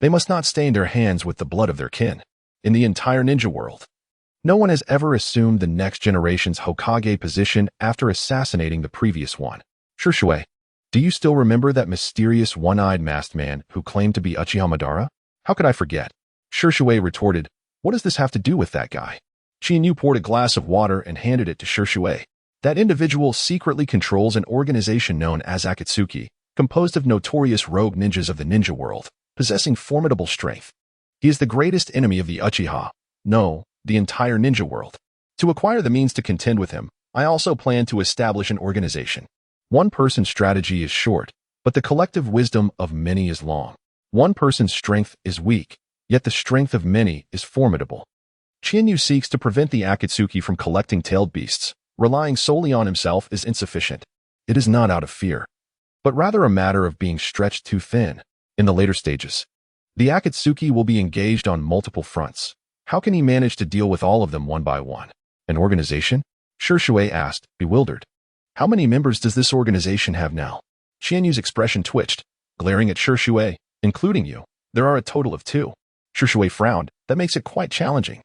they must not stain their hands with the blood of their kin. In the entire ninja world, no one has ever assumed the next generation's Hokage position after assassinating the previous one. Shurshui, do you still remember that mysterious one-eyed masked man who claimed to be Uchiha Madara? How could I forget? Shurshui retorted, What does this have to do with that guy? Qianyu poured a glass of water and handed it to Shurshui. That individual secretly controls an organization known as Akatsuki, composed of notorious rogue ninjas of the ninja world, possessing formidable strength. He is the greatest enemy of the Uchiha. No, the entire ninja world. To acquire the means to contend with him, I also plan to establish an organization. One person's strategy is short, but the collective wisdom of many is long. One person's strength is weak, yet the strength of many is formidable. Qianyu seeks to prevent the Akatsuki from collecting tailed beasts. Relying solely on himself is insufficient. It is not out of fear, but rather a matter of being stretched too thin. In the later stages, the Akatsuki will be engaged on multiple fronts. How can he manage to deal with all of them one by one? An organization? Shurshui asked, bewildered. How many members does this organization have now? Qianyu's expression twitched, glaring at Shurshui, including you. There are a total of 2. Shurshui frowned. That makes it quite challenging.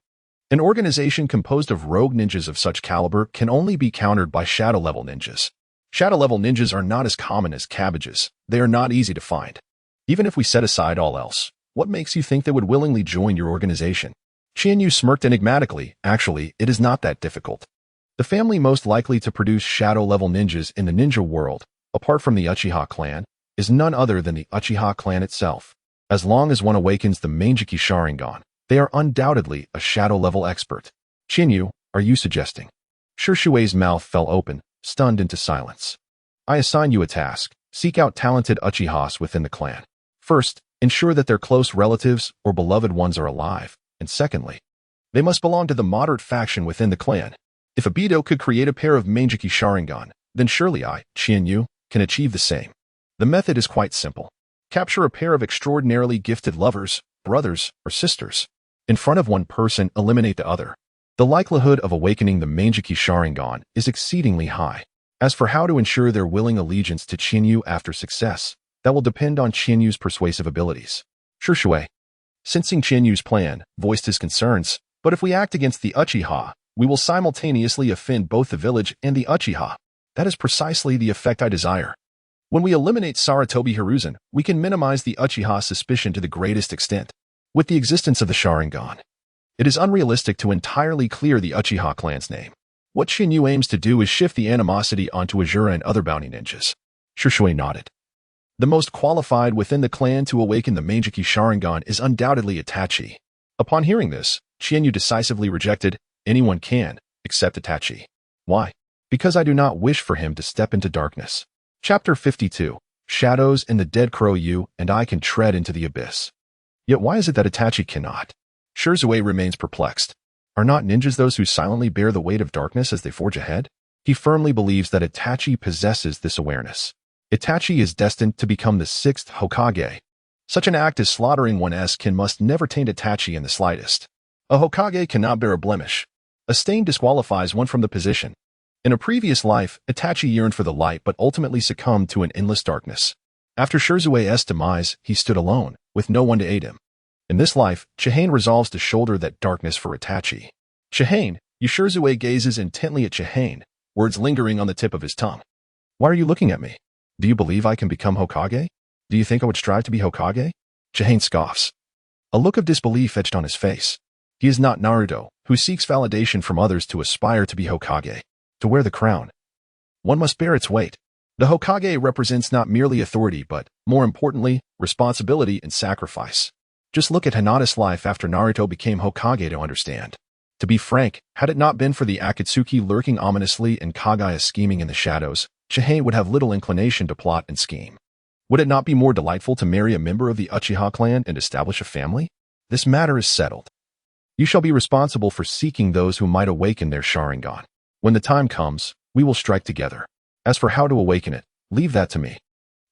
An organization composed of rogue ninjas of such caliber can only be countered by shadow-level ninjas. Shadow-level ninjas are not as common as cabbages. They are not easy to find. Even if we set aside all else, what makes you think they would willingly join your organization? Qianyu smirked enigmatically. Actually, it is not that difficult. The family most likely to produce shadow-level ninjas in the ninja world, apart from the Uchiha clan, is none other than the Uchiha clan itself. As long as one awakens the Manjiki Sharingan, they are undoubtedly a shadow-level expert. Qianyu, are you suggesting? Shurshui's mouth fell open, stunned into silence. I assign you a task. Seek out talented Uchihas within the clan. First, ensure that their close relatives or beloved ones are alive. And secondly, they must belong to the moderate faction within the clan. If Obito could create a pair of Manjiki Sharingan, then surely I, Qianyu, can achieve the same. The method is quite simple. Capture a pair of extraordinarily gifted lovers, brothers, or sisters. In front of one person, eliminate the other. The likelihood of awakening the Manjiki Sharingan is exceedingly high. As for how to ensure their willing allegiance to Qianyu after success, that will depend on Qianyu's persuasive abilities. Shurshui, sensing Qianyu's plan, voiced his concerns, but if we act against the Uchiha, we will simultaneously offend both the village and the Uchiha. That is precisely the effect I desire. When we eliminate Sarutobi Hiruzen, we can minimize the Uchiha suspicion to the greatest extent. With the existence of the Sharingan, it is unrealistic to entirely clear the Uchiha clan's name. What Shinyu aims to do is shift the animosity onto Azura and other bounty ninjas. Shisui nodded. The most qualified within the clan to awaken the Manjiki Sharingan is undoubtedly Itachi. Upon hearing this, Shinyu decisively rejected, anyone can, except Itachi. Why? Because I do not wish for him to step into darkness. Chapter 52. Shadows and the dead crow. You and I can tread into the abyss. Yet why is it that Itachi cannot? Shisui remains perplexed. Are not ninjas those who silently bear the weight of darkness as they forge ahead? He firmly believes that Itachi possesses this awareness. Itachi is destined to become the 6th Hokage. Such an act as slaughtering one's kin must never taint Itachi in the slightest. A Hokage cannot bear a blemish. A stain disqualifies one from the position. In a previous life, Itachi yearned for the light but ultimately succumbed to an endless darkness. After Shisui's demise, he stood alone, with no one to aid him. In this life, Chihane resolves to shoulder that darkness for Itachi. Chihane, Shizue gazes intently at Chihane, words lingering on the tip of his tongue. Why are you looking at me? Do you believe I can become Hokage? Do you think I would strive to be Hokage? Chihane scoffs. A look of disbelief etched on his face. He is not Naruto, who seeks validation from others to aspire to be Hokage. To wear the crown, one must bear its weight. The Hokage represents not merely authority but, more importantly, responsibility and sacrifice. Just look at Hinata's life after Naruto became Hokage to understand. To be frank, had it not been for the Akatsuki lurking ominously and Kaguya scheming in the shadows, Chihane would have little inclination to plot and scheme. Would it not be more delightful to marry a member of the Uchiha clan and establish a family? This matter is settled. You shall be responsible for seeking those who might awaken their Sharingan. When the time comes, we will strike together. As for how to awaken it, leave that to me.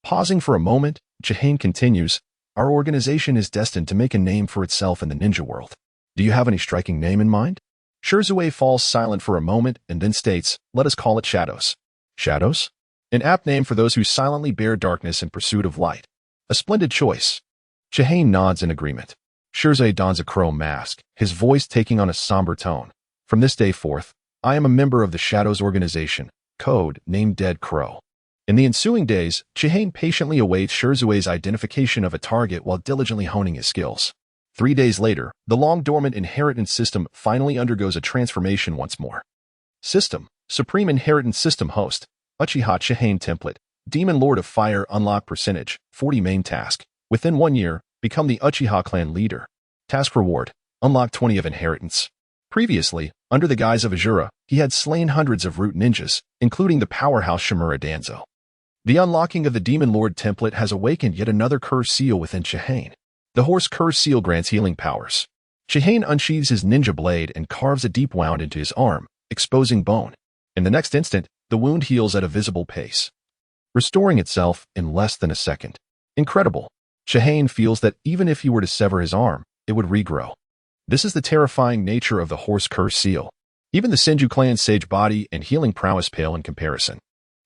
Pausing for a moment, Chihane continues, our organization is destined to make a name for itself in the ninja world. Do you have any striking name in mind? Shizue falls silent for a moment and then states, let us call it Shadows. Shadows? An apt name for those who silently bear darkness in pursuit of light. A splendid choice. Chihane nods in agreement. Shizue dons a crow mask, his voice taking on a somber tone. From this day forth, I am a member of the Shadows organization, code named Dead Crow. In the ensuing days, Chihane patiently awaits Shizue's identification of a target while diligently honing his skills. 3 days later, the long-dormant inheritance system finally undergoes a transformation once more. System, Supreme Inheritance System Host, Uchiha Chihane Template, Demon Lord of Fire Unlock Percentage, 40 Main Task. Within 1 year, become the Uchiha Clan Leader. Task Reward, Unlock 20 of Inheritance. Previously, under the guise of Azura, he had slain hundreds of root ninjas, including the powerhouse Shimura Danzo. The unlocking of the Demon Lord template has awakened yet another curse seal within Chihane. The horse curse seal grants healing powers. Chihane unsheathes his ninja blade and carves a deep wound into his arm, exposing bone. In the next instant, the wound heals at a visible pace, restoring itself in less than a second. Incredible. Chihane feels that even if he were to sever his arm, it would regrow. This is the terrifying nature of the horse curse seal. Even the Senju clan's sage body and healing prowess pale in comparison.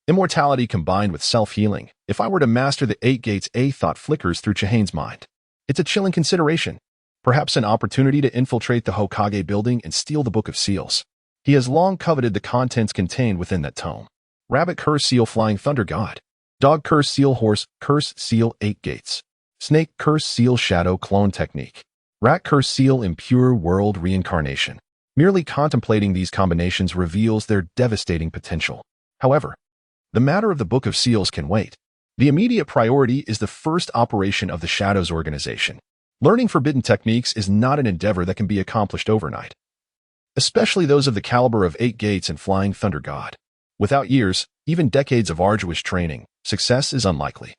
Immortality combined with self-healing. If I were to master the 8 gates, a thought flickers through Chihane's mind. It's a chilling consideration. Perhaps an opportunity to infiltrate the Hokage building and steal the Book of Seals. He has long coveted the contents contained within that tome. Rabbit curse seal flying thunder god. Dog curse seal horse curse seal 8 gates. Snake curse seal shadow clone technique. Rat curse seal impure world reincarnation. Merely contemplating these combinations reveals their devastating potential. However, the matter of the Book of Seals can wait. The immediate priority is the first operation of the Shadows organization. Learning forbidden techniques is not an endeavor that can be accomplished overnight, especially those of the caliber of 8 gates and Flying Thunder God. Without years, even decades of arduous training, success is unlikely.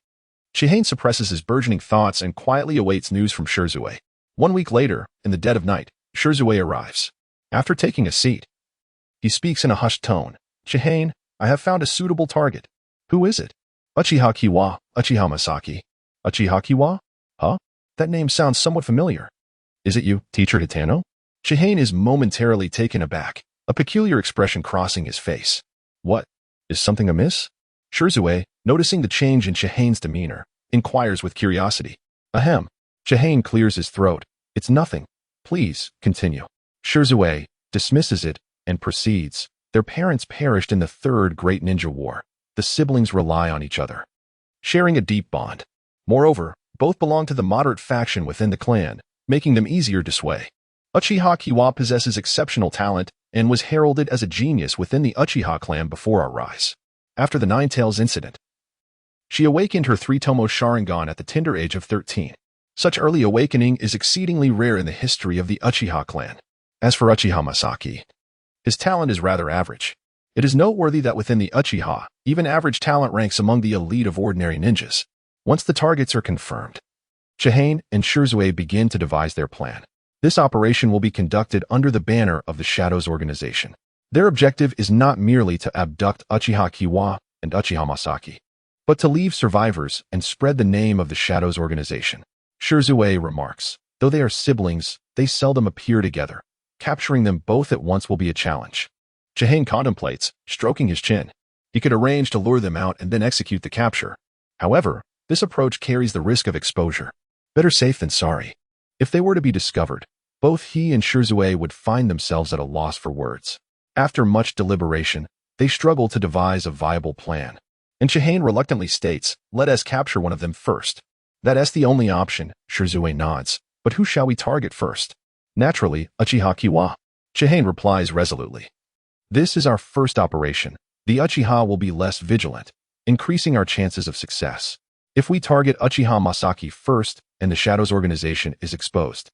Chihane suppresses his burgeoning thoughts and quietly awaits news from Shizue. 1 week later, in the dead of night, Shizue arrives. After taking a seat, he speaks in a hushed tone. Chihane, I have found a suitable target. Who is it? Uchiha Chiba, Uchiha Masaki. Uchiha Chiba? Huh? That name sounds somewhat familiar. Is it you, Teacher Hitano? Chihane is momentarily taken aback, a peculiar expression crossing his face. What? Is something amiss? Shizue, noticing the change in Chihane's demeanor, inquires with curiosity. Ahem. Chihane clears his throat. It's nothing. Please, continue. Shizue dismisses it and proceeds. Their parents perished in the Third Great Ninja War. The siblings rely on each other. sharing a deep bond. Moreover, both belong to the moderate faction within the clan, making them easier to sway. Uchiha Chiba possesses exceptional talent and was heralded as a genius within the Uchiha clan before our rise. After the Nine Tails incident, she awakened her three-tomo Sharingan at the tender age of 13. Such early awakening is exceedingly rare in the history of the Uchiha clan. As for Uchiha Masaki, his talent is rather average. It is noteworthy that within the Uchiha, even average talent ranks among the elite of ordinary ninjas. Once the targets are confirmed, Chihane and Shirzue begin to devise their plan. This operation will be conducted under the banner of the Shadows Organization. Their objective is not merely to abduct Uchiha Chiba and Uchiha Masaki, but to leave survivors and spread the name of the Shadows Organization. Shirzue remarks, though they are siblings, they seldom appear together. Capturing them both at once will be a challenge. Chihane contemplates, stroking his chin. He could arrange to lure them out and then execute the capture. However, this approach carries the risk of exposure. Better safe than sorry. If they were to be discovered, both he and Shirzue would find themselves at a loss for words. After much deliberation, they struggle to devise a viable plan. And Chihane reluctantly states, let us capture one of them first. That's the only option, Shirzue nods. But who shall we target first? Naturally, Uchiha Chiba. Chihane replies resolutely. This is our first operation. The Uchiha will be less vigilant, increasing our chances of success. If we target Uchiha Masaki first and the Shadows Organization is exposed,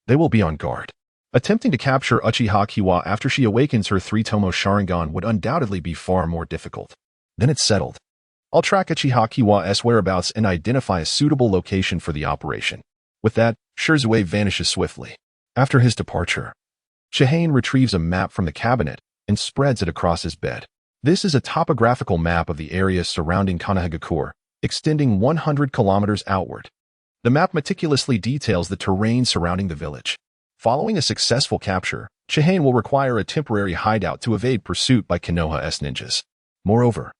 they will be on guard. Attempting to capture Uchiha Chiba after she awakens her three-tomo Sharingan would undoubtedly be far more difficult. Then it's settled. I'll track Uchiha Chiba's whereabouts and identify a suitable location for the operation. With that, Shirzue vanishes swiftly. After his departure, Chihane retrieves a map from the cabinet and spreads it across his bed. This is a topographical map of the area surrounding Konohagakure, extending 100 kilometers outward. The map meticulously details the terrain surrounding the village. Following a successful capture, Chihane will require a temporary hideout to evade pursuit by Konoha's ninjas. Moreover,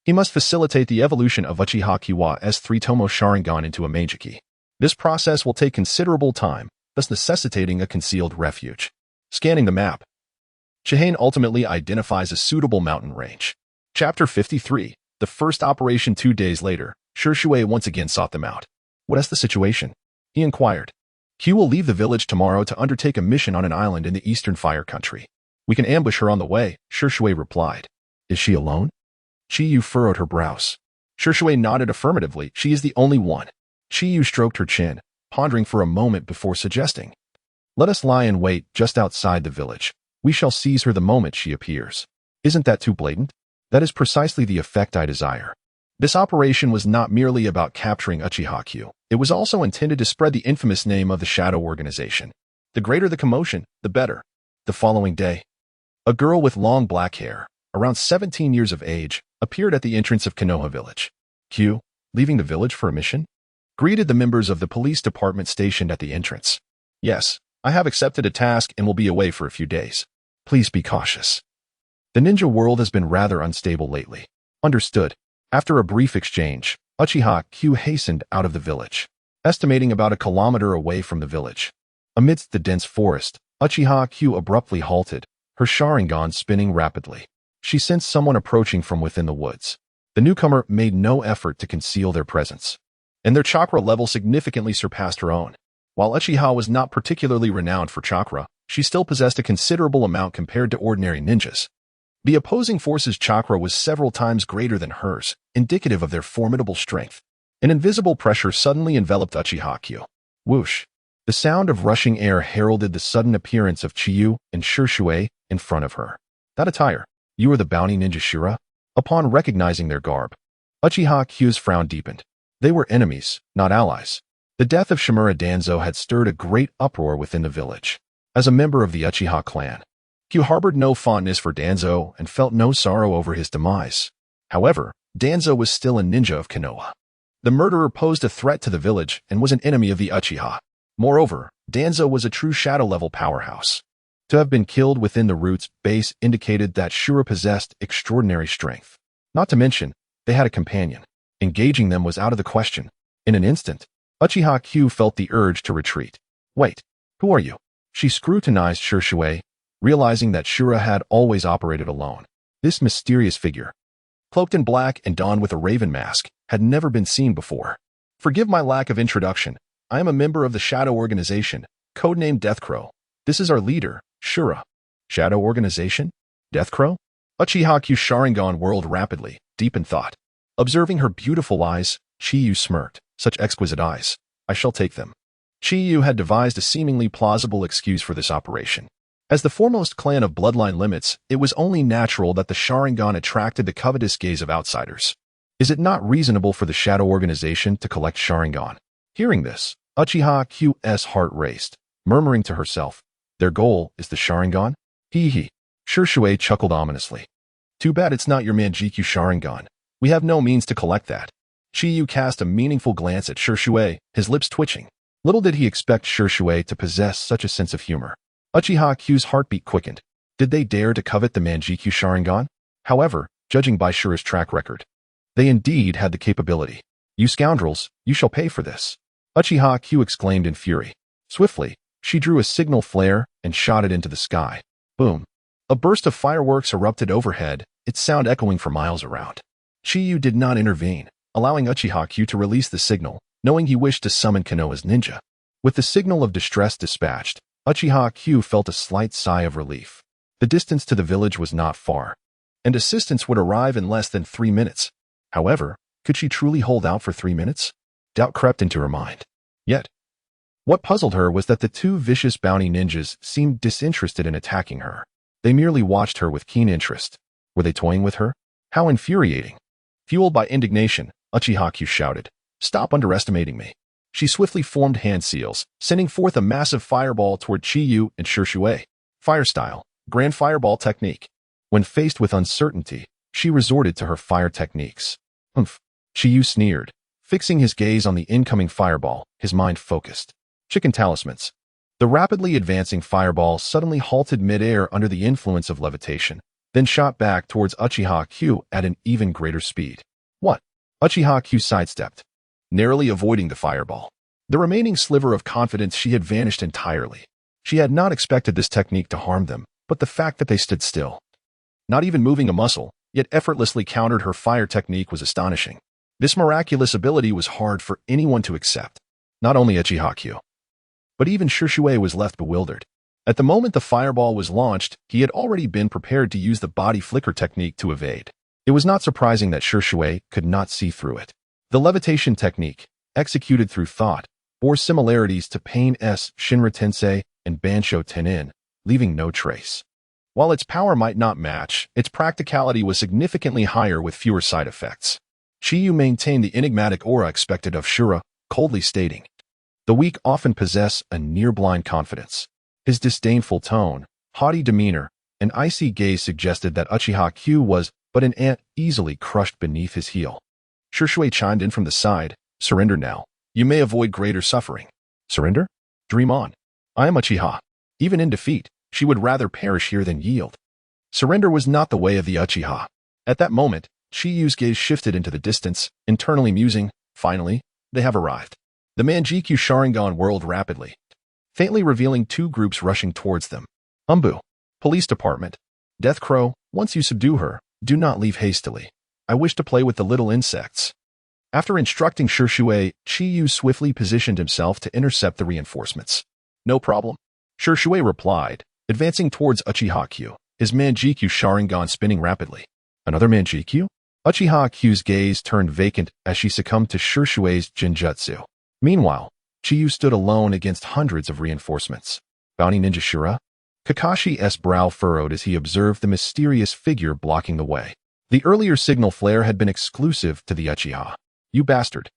he must facilitate the evolution of Uchiha Chiba's three-tomo Sharingan into a Meijiki. This process will take considerable time, thus necessitating a concealed refuge. Scanning the map, Chihane ultimately identifies a suitable mountain range. Chapter 53. The first operation 2 days later, Shirzue once again sought them out. What is the situation? He inquired. Q will leave the village tomorrow to undertake a mission on an island in the eastern fire country. We can ambush her on the way, Shirzue replied. Is she alone? Chiyu furrowed her brows. Shirzue nodded affirmatively. She is the only one. Chiyu stroked her chin, pondering for a moment before suggesting. Let us lie in wait just outside the village. We shall seize her the moment she appears. Isn't that too blatant? That is precisely the effect I desire. This operation was not merely about capturing Uchiha Q. It was also intended to spread the infamous name of the Shadow Organization. The greater the commotion, the better. The following day, a girl with long black hair, around 17 years of age, appeared at the entrance of Konoha village. Q, leaving the village for a mission? Greeted the members of the police department stationed at the entrance. Yes, I have accepted a task and will be away for a few days. Please be cautious. The ninja world has been rather unstable lately. Understood. After a brief exchange, Uchiha Q hastened out of the village, estimating about a kilometer away from the village. Amidst the dense forest, Uchiha Q abruptly halted, her Sharingan spinning rapidly. She sensed someone approaching from within the woods. The newcomer made no effort to conceal their presence, and their chakra level significantly surpassed her own. While Uchiha was not particularly renowned for chakra, she still possessed a considerable amount compared to ordinary ninjas. The opposing force's chakra was several times greater than hers, indicative of their formidable strength. An invisible pressure suddenly enveloped Uchiha Q. Whoosh! The sound of rushing air heralded the sudden appearance of Chiyu and Shirzue in front of her. That attire. You are the bounty ninja Shira? Upon recognizing their garb, Uchiha Q's frown deepened. They were enemies, not allies. The death of Shimura Danzo had stirred a great uproar within the village. As a member of the Uchiha clan, Q harbored no fondness for Danzo and felt no sorrow over his demise. However, Danzo was still a ninja of Konoha. The murderer posed a threat to the village and was an enemy of the Uchiha. Moreover, Danzo was a true shadow-level powerhouse. To have been killed within the root's base indicated that Shura possessed extraordinary strength. Not to mention, they had a companion. Engaging them was out of the question. In an instant, Uchiha Q felt the urge to retreat. Wait, who are you? She scrutinized Shirzue, realizing that Shura had always operated alone. This mysterious figure, cloaked in black and donned with a raven mask, had never been seen before. Forgive my lack of introduction. I am a member of the Shadow Organization, codenamed Deathcrow. This is our leader, Shura. Shadow Organization? Deathcrow? Uchiha Sharingan whirled rapidly, deep in thought. Observing her beautiful eyes, Chiyu smirked. Such exquisite eyes. I shall take them. Chiyu had devised a seemingly plausible excuse for this operation. As the foremost clan of bloodline limits, it was only natural that the Sharingan attracted the covetous gaze of outsiders. Is it not reasonable for the Shadow Organization to collect Sharingan? Hearing this, Uchiha Q's heart raced, murmuring to herself, their goal is the Sharingan? Hee hee. Shurshui chuckled ominously. Too bad it's not your Manjikyu Sharingan. We have no means to collect that. Chiyu cast a meaningful glance at Shurshui, his lips twitching. Little did he expect Shurshui to possess such a sense of humor. Uchiha Q's heartbeat quickened. Did they dare to covet the Manjikyu Sharingan? However, judging by Shura's track record, they indeed had the capability. You scoundrels, you shall pay for this. Uchiha Q exclaimed in fury. Swiftly, she drew a signal flare and shot it into the sky. Boom. A burst of fireworks erupted overhead, its sound echoing for miles around. Chiyu did not intervene, allowing Uchiha Q to release the signal, knowing he wished to summon Konoha's ninja. With the signal of distress dispatched, Uchiha Q felt a slight sigh of relief. The distance to the village was not far, and assistance would arrive in less than 3 minutes. However, could she truly hold out for 3 minutes? Doubt crept into her mind. Yet, what puzzled her was that the two vicious bounty ninjas seemed disinterested in attacking her. They merely watched her with keen interest. Were they toying with her? How infuriating. Fueled by indignation, Uchiha Q shouted, Stop underestimating me. She swiftly formed hand seals, sending forth a massive fireball toward Chiyu and Shurshui. Fire style, grand fireball technique. When faced with uncertainty, she resorted to her fire techniques. Humph. Chiyu sneered, fixing his gaze on the incoming fireball, his mind focused. Chicken talismans. The rapidly advancing fireball suddenly halted midair under the influence of levitation, then shot back towards Uchiha Q at an even greater speed. What? Uchiha Q sidestepped, narrowly avoiding the fireball. The remaining sliver of confidence she had vanished entirely. She had not expected this technique to harm them, but the fact that they stood still, not even moving a muscle, yet effortlessly countered her fire technique was astonishing. This miraculous ability was hard for anyone to accept. Not only Uchiha Q, but even Shurshui was left bewildered. At the moment the fireball was launched, he had already been prepared to use the body flicker technique to evade. It was not surprising that Shurshui could not see through it. The levitation technique, executed through thought, bore similarities to Pain-S Shinra Tensei and Bansho Tenin, leaving no trace. While its power might not match, its practicality was significantly higher with fewer side effects. Chiyu maintained the enigmatic aura expected of Shura, coldly stating, The weak often possess a near-blind confidence. His disdainful tone, haughty demeanor, and icy gaze suggested that Uchiha Q was but an ant easily crushed beneath his heel. Shurshui chimed in from the side, Surrender now. You may avoid greater suffering. Surrender? Dream on. I am Uchiha. Even in defeat, she would rather perish here than yield. Surrender was not the way of the Uchiha. At that moment, Chiyu's gaze shifted into the distance, internally musing, Finally, they have arrived. The Manjikyu Sharingan whirled rapidly, faintly revealing 2 groups rushing towards them. Umbu. Police Department. Deathcrow, once you subdue her, do not leave hastily. I wish to play with the little insects. After instructing Shurshui, Chiyu swiftly positioned himself to intercept the reinforcements. No problem. Shurshui replied, advancing towards Uchiha Q, his Manjikyu Sharingan spinning rapidly. Another Manjikyu? Uchiha Q's gaze turned vacant as she succumbed to Shurshui's Jinjutsu. Meanwhile, Chiyu stood alone against hundreds of reinforcements. Bounty Ninja Shura? Kakashi's brow furrowed as he observed the mysterious figure blocking the way. The earlier signal flare had been exclusive to the Uchiha. You bastard.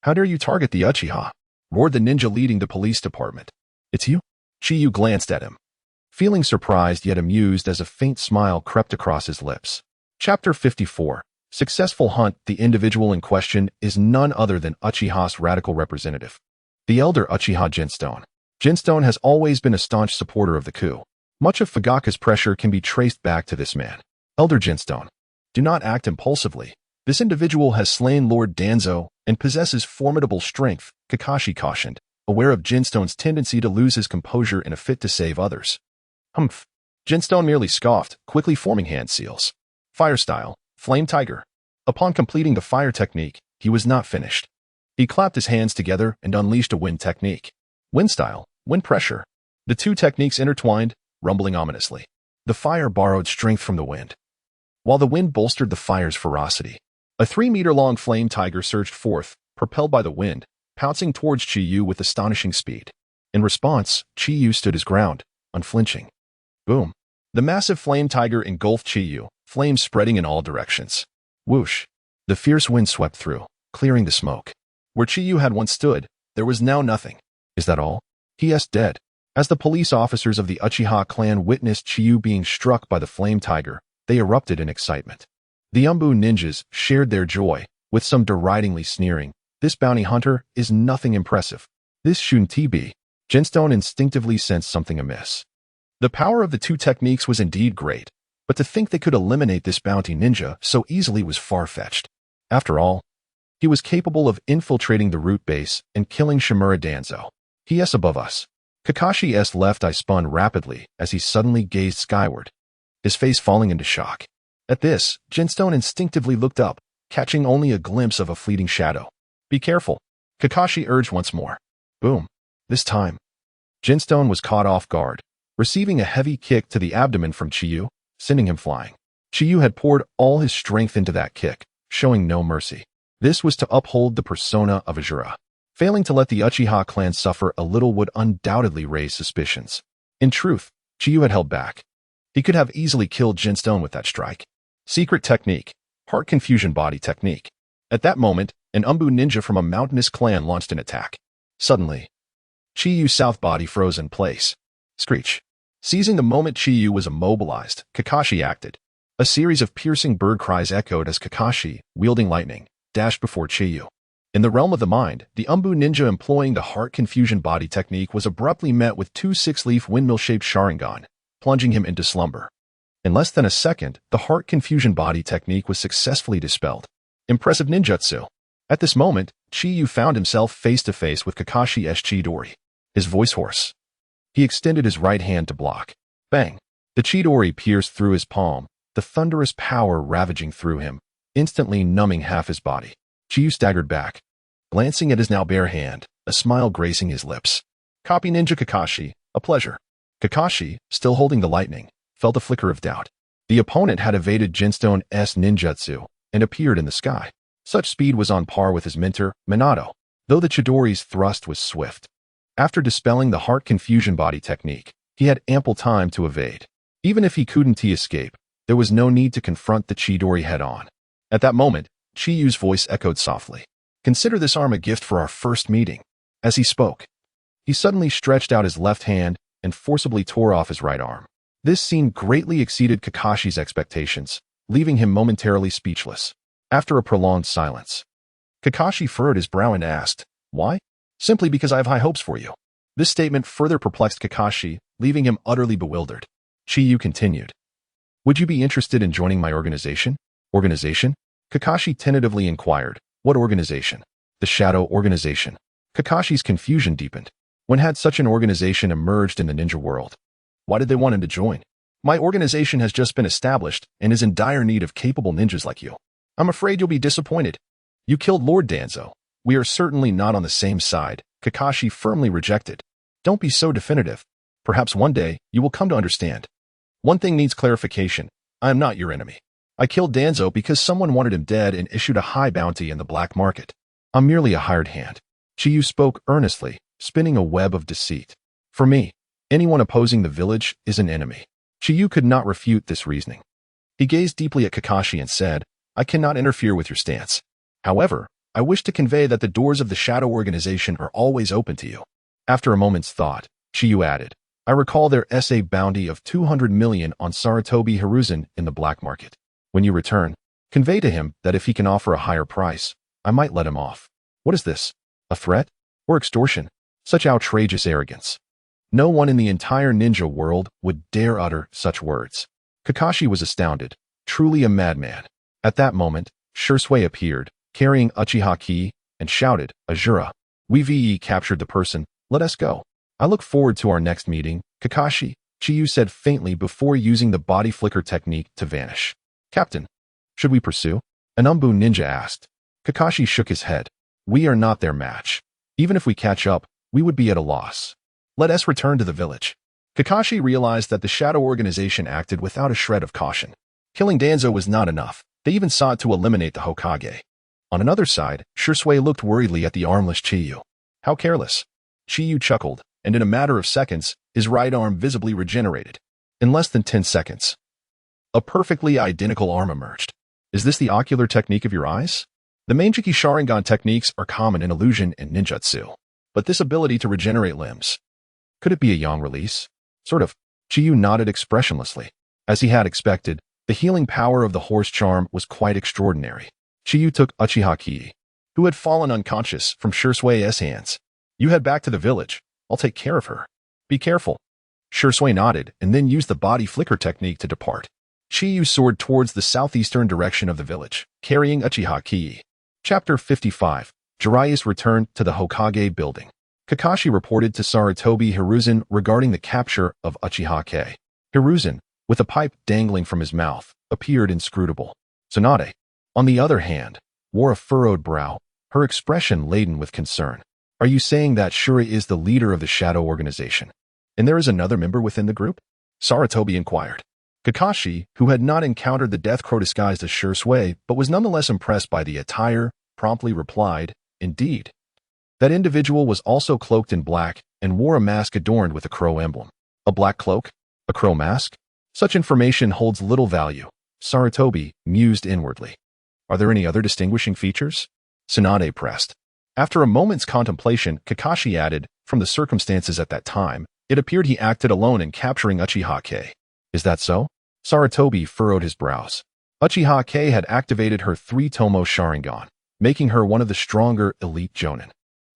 How dare you target the Uchiha? Roared the ninja leading the police department. It's you? Chiyu glanced at him, feeling surprised yet amused as a faint smile crept across his lips. Chapter 54. Successful Hunt. The individual in question is none other than Uchiha's radical representative, the elder Uchiha Jinstone. Jinstone has always been a staunch supporter of the coup. Much of Fugaka's pressure can be traced back to this man. Elder Jinstone. Do not act impulsively. This individual has slain Lord Danzo and possesses formidable strength, Kakashi cautioned, aware of Jinstone's tendency to lose his composure in a fit to save others. Humph. Jinstone merely scoffed, quickly forming hand seals. Fire style, Flame Tiger. Upon completing the fire technique, he was not finished. He clapped his hands together and unleashed a wind technique. Wind style, wind pressure. The two techniques intertwined, rumbling ominously. The fire borrowed strength from the wind, while the wind bolstered the fire's ferocity. A 3-meter-long flame tiger surged forth, propelled by the wind, pouncing towards Chi-Yu with astonishing speed. In response, Chi-Yu stood his ground, unflinching. Boom! The massive flame tiger engulfed Chi-Yu, flames spreading in all directions. Whoosh! The fierce wind swept through, clearing the smoke. Where Chi-Yu had once stood, there was now nothing. Is that all? He asked dead. As the police officers of the Uchiha clan witnessed Chi-Yu being struck by the flame tiger, they erupted in excitement. The Umbu ninjas shared their joy, with some deridingly sneering, "This bounty hunter is nothing impressive. This shouldn't be." Jinstone instinctively sensed something amiss. The power of the two techniques was indeed great, but to think they could eliminate this bounty ninja so easily was far-fetched. After all, he was capable of infiltrating the root base and killing Shimura Danzo. He is above us. Kakashi's left eye spun rapidly as he suddenly gazed skyward, his face falling into shock. At this, Jinstone instinctively looked up, catching only a glimpse of a fleeting shadow. "Be careful," Kakashi urged once more. Boom. This time, Jinstone was caught off guard, receiving a heavy kick to the abdomen from Chi-Yu, sending him flying. Chi-Yu had poured all his strength into that kick, showing no mercy. This was to uphold the persona of Ajura. Failing to let the Uchiha clan suffer a little would undoubtedly raise suspicions. In truth, Chi-Yu had held back. He could have easily killed Jinstone with that strike. Secret technique, heart confusion body technique. At that moment, an Umbu ninja from a mountainous clan launched an attack. Suddenly, Chi-Yu's south body froze in place. Screech. Seizing the moment Chi-Yu was immobilized, Kakashi acted. A series of piercing bird cries echoed as Kakashi, wielding lightning, dashed before Chi-Yu. In the realm of the mind, the Umbu ninja employing the heart confusion body technique was abruptly met with two 6-leaf windmill-shaped Sharingan, plunging him into slumber. In less than a second, the heart confusion body technique was successfully dispelled. Impressive ninjutsu. At this moment, Chi-Yu found himself face-to-face with Kakashi's Chidori, his voice hoarse. He extended his right hand to block. Bang! The Chidori pierced through his palm, the thunderous power ravaging through him, instantly numbing half his body. Chi-Yu staggered back, glancing at his now bare hand, a smile gracing his lips. "Copy Ninja Kakashi, a pleasure." Kakashi, still holding the lightning, felt a flicker of doubt. The opponent had evaded Jinstone's ninjutsu and appeared in the sky. Such speed was on par with his mentor, Minato, though the Chidori's thrust was swift. After dispelling the heart confusion body technique, he had ample time to evade. Even if he couldn't escape, there was no need to confront the Chidori head-on. At that moment, Chi-Yu's voice echoed softly. "Consider this arm a gift for our first meeting." As he spoke, he suddenly stretched out his left hand and forcibly tore off his right arm. This scene greatly exceeded Kakashi's expectations, leaving him momentarily speechless. After a prolonged silence, Kakashi furrowed his brow and asked, "Why?" "Simply because I have high hopes for you." This statement further perplexed Kakashi, leaving him utterly bewildered. Chi-Yu continued, "Would you be interested in joining my organization?" "Organization?" Kakashi tentatively inquired. "What organization?" "The Shadow Organization." Kakashi's confusion deepened. When had such an organization emerged in the ninja world? Why did they want him to join? "My organization has just been established and is in dire need of capable ninjas like you." "I'm afraid you'll be disappointed. You killed Lord Danzo. We are certainly not on the same side," Kakashi firmly rejected. "Don't be so definitive. Perhaps one day you will come to understand. One thing needs clarification. I am not your enemy. I killed Danzo because someone wanted him dead and issued a high bounty in the black market. I'm merely a hired hand." Chi-Yu spoke earnestly, spinning a web of deceit. "For me, anyone opposing the village is an enemy." Chi-Yu could not refute this reasoning. He gazed deeply at Kakashi and said, "I cannot interfere with your stance. However, I wish to convey that the doors of the Shadow Organization are always open to you." After a moment's thought, Chi-Yu added, "I recall there is a bounty of 200 million on Sarutobi Hiruzen in the black market. When you return, convey to him that if he can offer a higher price, I might let him off." "What is this? A threat? Or extortion?" Such outrageous arrogance. No one in the entire ninja world would dare utter such words. Kakashi was astounded, truly a madman. At that moment, Shursui appeared, carrying Uchiha Ki, and shouted, "Ajura, we've captured the person, let us go." "I look forward to our next meeting, Kakashi," Chi-Yu said faintly before using the body flicker technique to vanish. "Captain, should we pursue?" An Umbu ninja asked. Kakashi shook his head. We are not their match. Even if we catch up, we would be at a loss. Let us return to the village. Kakashi realized that the Shadow Organization acted without a shred of caution. Killing Danzo was not enough. They even sought to eliminate the Hokage. On another side, Shisui looked worriedly at the armless Chiyu. How careless. Chiyu chuckled, and in a matter of seconds, his right arm visibly regenerated. In less than 10 seconds, a perfectly identical arm emerged. Is this the ocular technique of your eyes? The Manjiki Sharingan techniques are common in illusion and ninjutsu. But this ability to regenerate limbs, could it be a yang release? Sort of. Chiyu nodded expressionlessly. As he had expected, the healing power of the horse charm was quite extraordinary. Chiyu took Uchiha Chiba, who had fallen unconscious, from Shisui's hands. You head back to the village. I'll take care of her. Be careful. Shisui nodded and then used the body flicker technique to depart. Chiyu soared towards the southeastern direction of the village, carrying Uchiha Chiba. Chapter 55. Jiraiya's return to the Hokage building. Kakashi reported to Sarutobi Hiruzen regarding the capture of Uchiha Chiba. Hiruzen, with a pipe dangling from his mouth, appeared inscrutable. Tsunade, on the other hand, wore a furrowed brow, her expression laden with concern. Are you saying that Shura is the leader of the Shadow Organization? And there is another member within the group? Sarutobi inquired. Kakashi, who had not encountered the Death Crow disguised as Shisui but was nonetheless impressed by the attire, promptly replied, Indeed. That individual was also cloaked in black and wore a mask adorned with a crow emblem. A black cloak? A crow mask? Such information holds little value. Sarutobi mused inwardly. Are there any other distinguishing features? Tsunade pressed. After a moment's contemplation, Kakashi added, from the circumstances at that time, it appeared he acted alone in capturing Uchiha Chiba. Is that so? Sarutobi furrowed his brows. Uchiha Chiba had activated her 3-Tomo Sharingan, making her one of the stronger elite Jonin.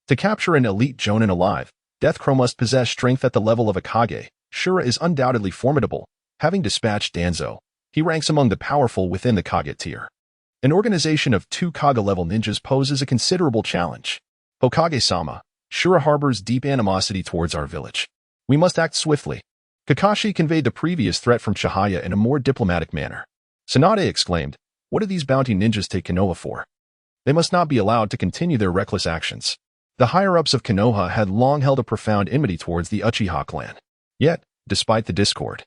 To capture an elite Jonin alive, Death Crow must possess strength at the level of a Kage. Shura is undoubtedly formidable. Having dispatched Danzo, he ranks among the powerful within the Kage tier. An organization of 2 Kage-level ninjas poses a considerable challenge. Hokage-sama, Shura harbors deep animosity towards our village. We must act swiftly. Kakashi conveyed the previous threat from Chihaya in a more diplomatic manner. Tsunade exclaimed, What do these bounty ninjas take Konoha for? They must not be allowed to continue their reckless actions. The higher-ups of Konoha had long held a profound enmity towards the Uchiha clan. Yet, despite the discord,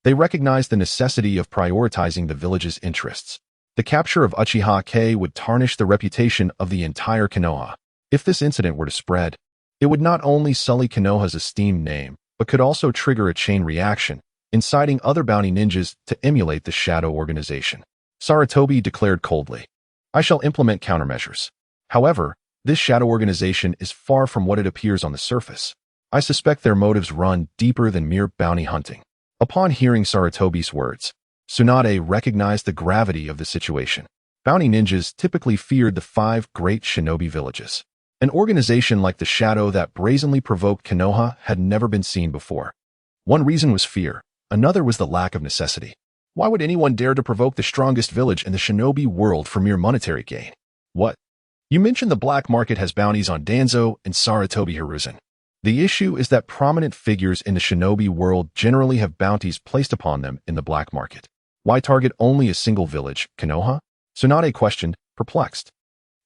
they recognized the necessity of prioritizing the village's interests. The capture of Uchiha Chiba would tarnish the reputation of the entire Konoha. If this incident were to spread, it would not only sully Konoha's esteemed name, but could also trigger a chain reaction, inciting other bounty ninjas to emulate the Shadow Organization. Sarutobi declared coldly, I shall implement countermeasures. However, this Shadow Organization is far from what it appears on the surface. I suspect their motives run deeper than mere bounty hunting. Upon hearing Sarutobi's words, Tsunade recognized the gravity of the situation. Bounty ninjas typically feared the 5 great shinobi villages. An organization like the Shadow that brazenly provoked Konoha had never been seen before. One reason was fear, another was the lack of necessity. Why would anyone dare to provoke the strongest village in the shinobi world for mere monetary gain? What? You mentioned the black market has bounties on Danzo and Sarutobi Hiruzen. The issue is that prominent figures in the shinobi world generally have bounties placed upon them in the black market. Why target only a single village, Konoha? Tsunade questioned, perplexed.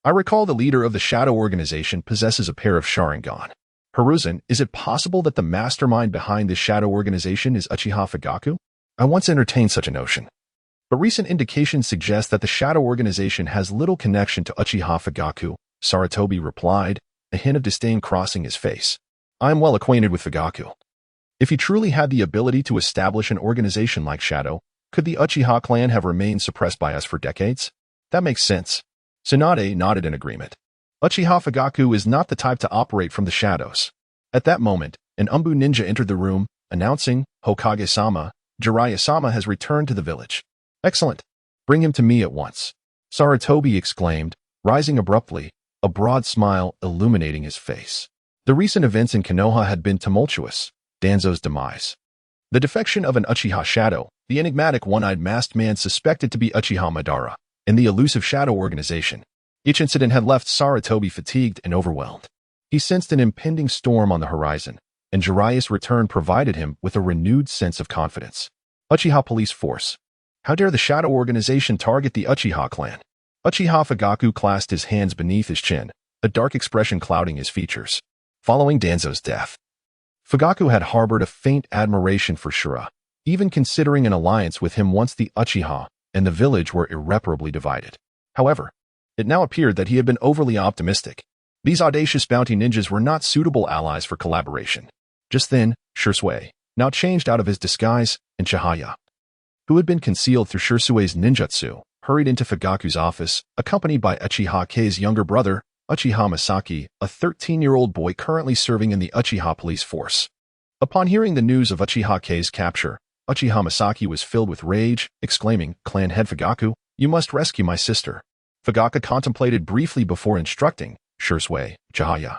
I recall the leader of the Shadow Organization possesses a pair of Sharingan. Hiruzen, is it possible that the mastermind behind this Shadow Organization is Uchiha Fugaku? I once entertained such a notion. But recent indications suggest that the Shadow Organization has little connection to Uchiha Fugaku, Sarutobi replied, a hint of disdain crossing his face. I am well acquainted with Fugaku. If he truly had the ability to establish an organization like Shadow, could the Uchiha clan have remained suppressed by us for decades? That makes sense. Tsunade nodded in agreement. Uchiha Fugaku is not the type to operate from the shadows. At that moment, an Umbu ninja entered the room, announcing, Hokage-sama, Jiraiya-sama has returned to the village. Excellent. Bring him to me at once. Sarutobi exclaimed, rising abruptly, a broad smile illuminating his face. The recent events in Konoha had been tumultuous. Danzo's demise, the defection of an Uchiha Shadow, the enigmatic one-eyed masked man suspected to be Uchiha Madara, and the elusive Shadow Organization. Each incident had left Sarutobi fatigued and overwhelmed. He sensed an impending storm on the horizon, and Jiraiya's return provided him with a renewed sense of confidence. Uchiha Police Force. How dare the Shadow Organization target the Uchiha clan? Uchiha Fugaku clasped his hands beneath his chin, a dark expression clouding his features. Following Danzo's death, Fugaku had harbored a faint admiration for Shura, even considering an alliance with him once the Uchiha and the village were irreparably divided. However, it now appeared that he had been overly optimistic. These audacious bounty ninjas were not suitable allies for collaboration. Just then, Shisui, now changed out of his disguise, and Chihaya, who had been concealed through Shisui's ninjutsu, hurried into Fugaku's office, accompanied by Uchiha Kei's younger brother, Uchiha Masaki, a 13-year-old boy currently serving in the Uchiha police force. Upon hearing the news of Uchiha Kei's capture, Uchiha Masaki was filled with rage, exclaiming, "Clan head Fugaku, you must rescue my sister." Fugaku contemplated briefly before instructing Shisui, Chihaya,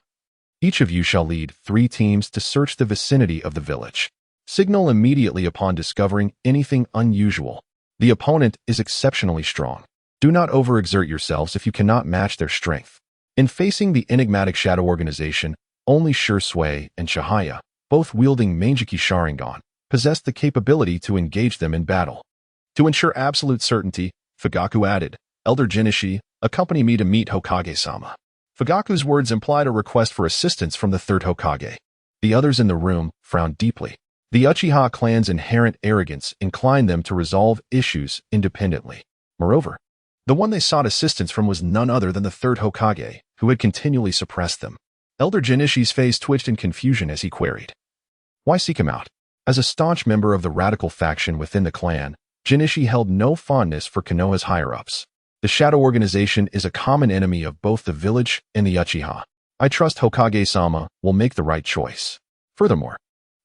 "Each of you shall lead 3 teams to search the vicinity of the village. Signal immediately upon discovering anything unusual. The opponent is exceptionally strong. Do not overexert yourselves if you cannot match their strength." In facing the enigmatic shadow organization, only Shisui and Chihaya, both wielding Manjiki Sharingan, possessed the capability to engage them in battle. To ensure absolute certainty, Fugaku added, "Elder Jinishi, accompany me to meet Hokage-sama." Fugaku's words implied a request for assistance from the third Hokage. The others in the room frowned deeply. The Uchiha clan's inherent arrogance inclined them to resolve issues independently. Moreover, the one they sought assistance from was none other than the third Hokage, who had continually suppressed them. Elder Jinishi's face twitched in confusion as he queried, "Why seek him out?" As a staunch member of the radical faction within the clan, Jinishi held no fondness for Konoha's higher-ups. The shadow organization is a common enemy of both the village and the Uchiha. I trust Hokage-sama will make the right choice. Furthermore,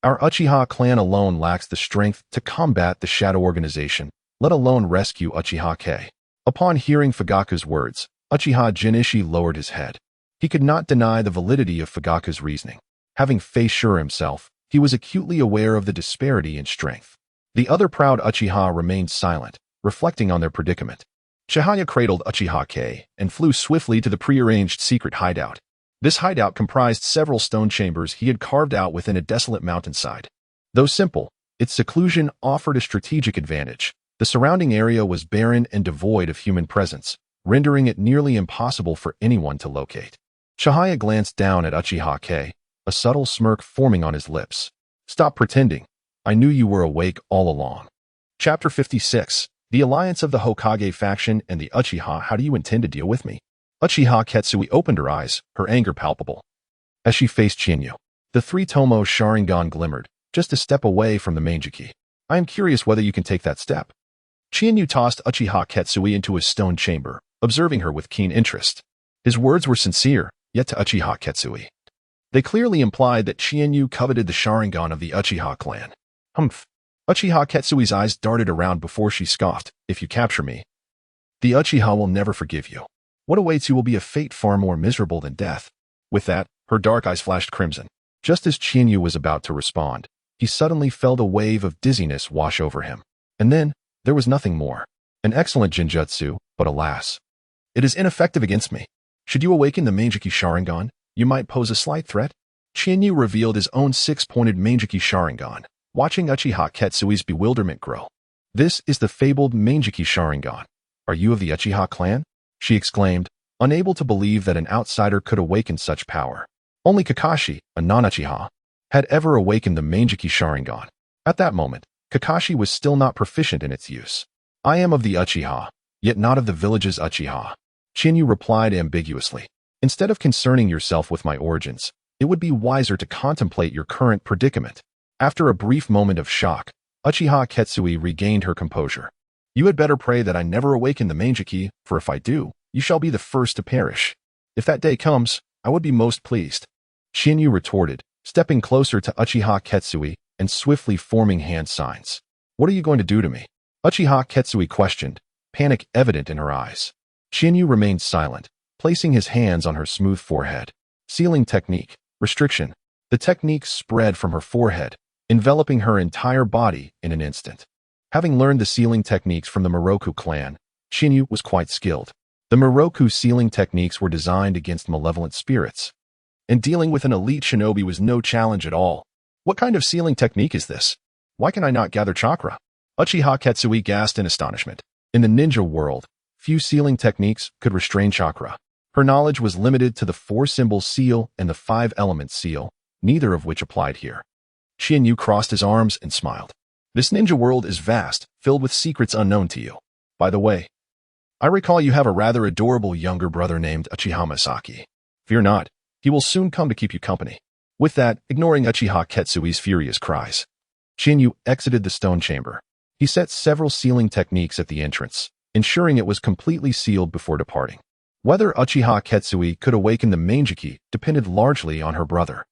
our Uchiha clan alone lacks the strength to combat the shadow organization, let alone rescue Uchiha Kei. Upon hearing Fugaku's words, Uchiha Jinishi lowered his head. He could not deny the validity of Fugaku's reasoning. Having faced Shura himself, he was acutely aware of the disparity in strength. The other proud Uchiha remained silent, reflecting on their predicament. Chihaya cradled Uchiha Kei and flew swiftly to the prearranged secret hideout. This hideout comprised several stone chambers he had carved out within a desolate mountainside. Though simple, its seclusion offered a strategic advantage. The surrounding area was barren and devoid of human presence, rendering it nearly impossible for anyone to locate. Chihaya glanced down at Uchiha Kei, a subtle smirk forming on his lips. "Stop pretending. I knew you were awake all along." Chapter 56. The Alliance of the Hokage faction and the Uchiha. How do you intend to deal with me? Uchiha Ketsui opened her eyes, her anger palpable. As she faced Chinyu, the 3-tomo Sharingan glimmered, just a step away from the Manjiki. "I am curious whether you can take that step." Chinyu tossed Uchiha Ketsui into his stone chamber, observing her with keen interest. His words were sincere, yet to Uchiha Ketsui, they clearly implied that Chinyu coveted the Sharingan of the Uchiha clan. Humph. Uchiha Ketsui's eyes darted around before she scoffed, "If you capture me, the Uchiha will never forgive you. What awaits you will be a fate far more miserable than death." With that, her dark eyes flashed crimson. Just as Chinyu was about to respond, he suddenly felt a wave of dizziness wash over him. And then, there was nothing more. An excellent Jinjutsu, but alas, it is ineffective against me. Should you awaken the Manjiki Sharingan, you might pose a slight threat. Chinyu revealed his own 6-pointed Manjiki Sharingan, watching Uchiha Ketsui's bewilderment grow. "This is the fabled Manjiki Sharingan. Are you of the Uchiha clan?" she exclaimed, unable to believe that an outsider could awaken such power. Only Kakashi, a non-Uchiha, had ever awakened the Manjiki Sharingan. At that moment, Kakashi was still not proficient in its use. "I am of the Uchiha, yet not of the village's Uchiha," Chinyu replied ambiguously. "Instead of concerning yourself with my origins, it would be wiser to contemplate your current predicament." After a brief moment of shock, Uchiha Ketsui regained her composure. "You had better pray that I never awaken the Manjiki, for if I do, you shall be the first to perish. If that day comes, I would be most pleased." Chinyu retorted, stepping closer to Uchiha Ketsui and swiftly forming hand signs. "What are you going to do to me?" Uchiha Ketsui questioned, panic evident in her eyes. Chinyu remained silent, placing his hands on her smooth forehead. Sealing technique. Restriction. The technique spread from her forehead, enveloping her entire body in an instant. Having learned the sealing techniques from the Moroku clan, Chinyu was quite skilled. The Moroku sealing techniques were designed against malevolent spirits, and dealing with an elite shinobi was no challenge at all. "What kind of sealing technique is this? Why can I not gather chakra?" Uchiha Ketsui gasped in astonishment. In the ninja world, Few sealing techniques could restrain chakra. Her knowledge was limited to the 4-symbol seal and the 5-element seal, neither of which applied here. Qianyu crossed his arms and smiled. This ninja world is vast, filled with secrets unknown to you. By the way, I recall you have a rather adorable younger brother named Uchiha Masaki. Fear not, he will soon come to keep you company. With that, ignoring Uchiha Ketsui's furious cries, Qianyu exited the stone chamber. He set several sealing techniques at the entrance, ensuring it was completely sealed before departing. Whether Uchiha Ketsui could awaken the Mangeki depended largely on her brother.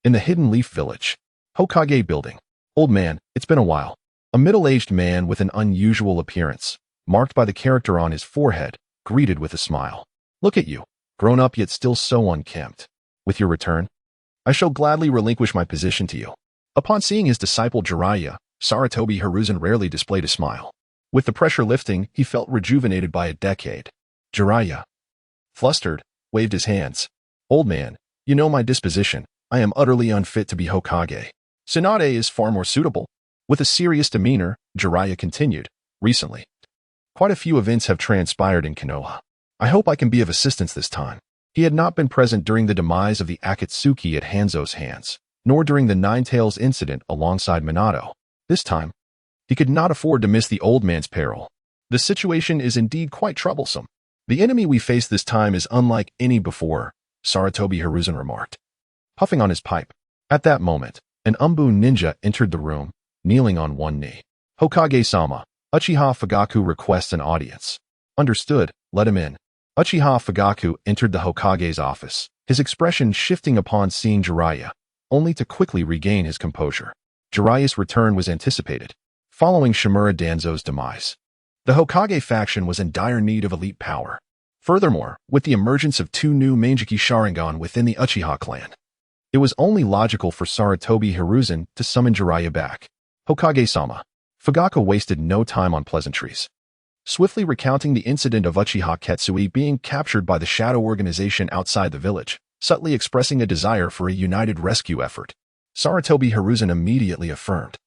In the Hidden Leaf Village, Hokage Building. Old man, it's been a while. A middle-aged man with an unusual appearance, marked by the character on his forehead, greeted with a smile. Look at you, grown up yet still so unkempt. With your return, I shall gladly relinquish my position to you. Upon seeing his disciple Jiraiya, Sarutobi Hiruzen rarely displayed a smile. With the pressure lifting, he felt rejuvenated by a decade. Jiraiya, flustered, waved his hands. Old man, you know my disposition. I am utterly unfit to be Hokage. Tsunade is far more suitable. With a serious demeanor, Jiraiya continued. Recently, quite a few events have transpired in Konoha. I hope I can be of assistance this time. He had not been present during the demise of the Akatsuki at Hanzo's hands, nor during the Nine-Tails incident alongside Minato. This time, he could not afford to miss the old man's peril. The situation is indeed quite troublesome. The enemy we face this time is unlike any before, Sarutobi Hiruzen remarked, puffing on his pipe. At that moment, an Umbu ninja entered the room, kneeling on one knee. Hokage-sama, Uchiha Fugaku requests an audience. Understood, let him in. Uchiha Fugaku entered the Hokage's office, his expression shifting upon seeing Jiraiya, only to quickly regain his composure. Jiraiya's return was anticipated, following Shimura Danzo's demise. The Hokage faction was in dire need of elite power. Furthermore, with the emergence of 2 new Mangeki Sharingan within the Uchiha clan, it was only logical for Sarutobi Hiruzen to summon Jiraiya back. Hokage-sama. Fugaku wasted no time on pleasantries, swiftly recounting the incident of Uchiha Ketsui being captured by the shadow organization outside the village, subtly expressing a desire for a united rescue effort. Sarutobi Hiruzen immediately affirmed,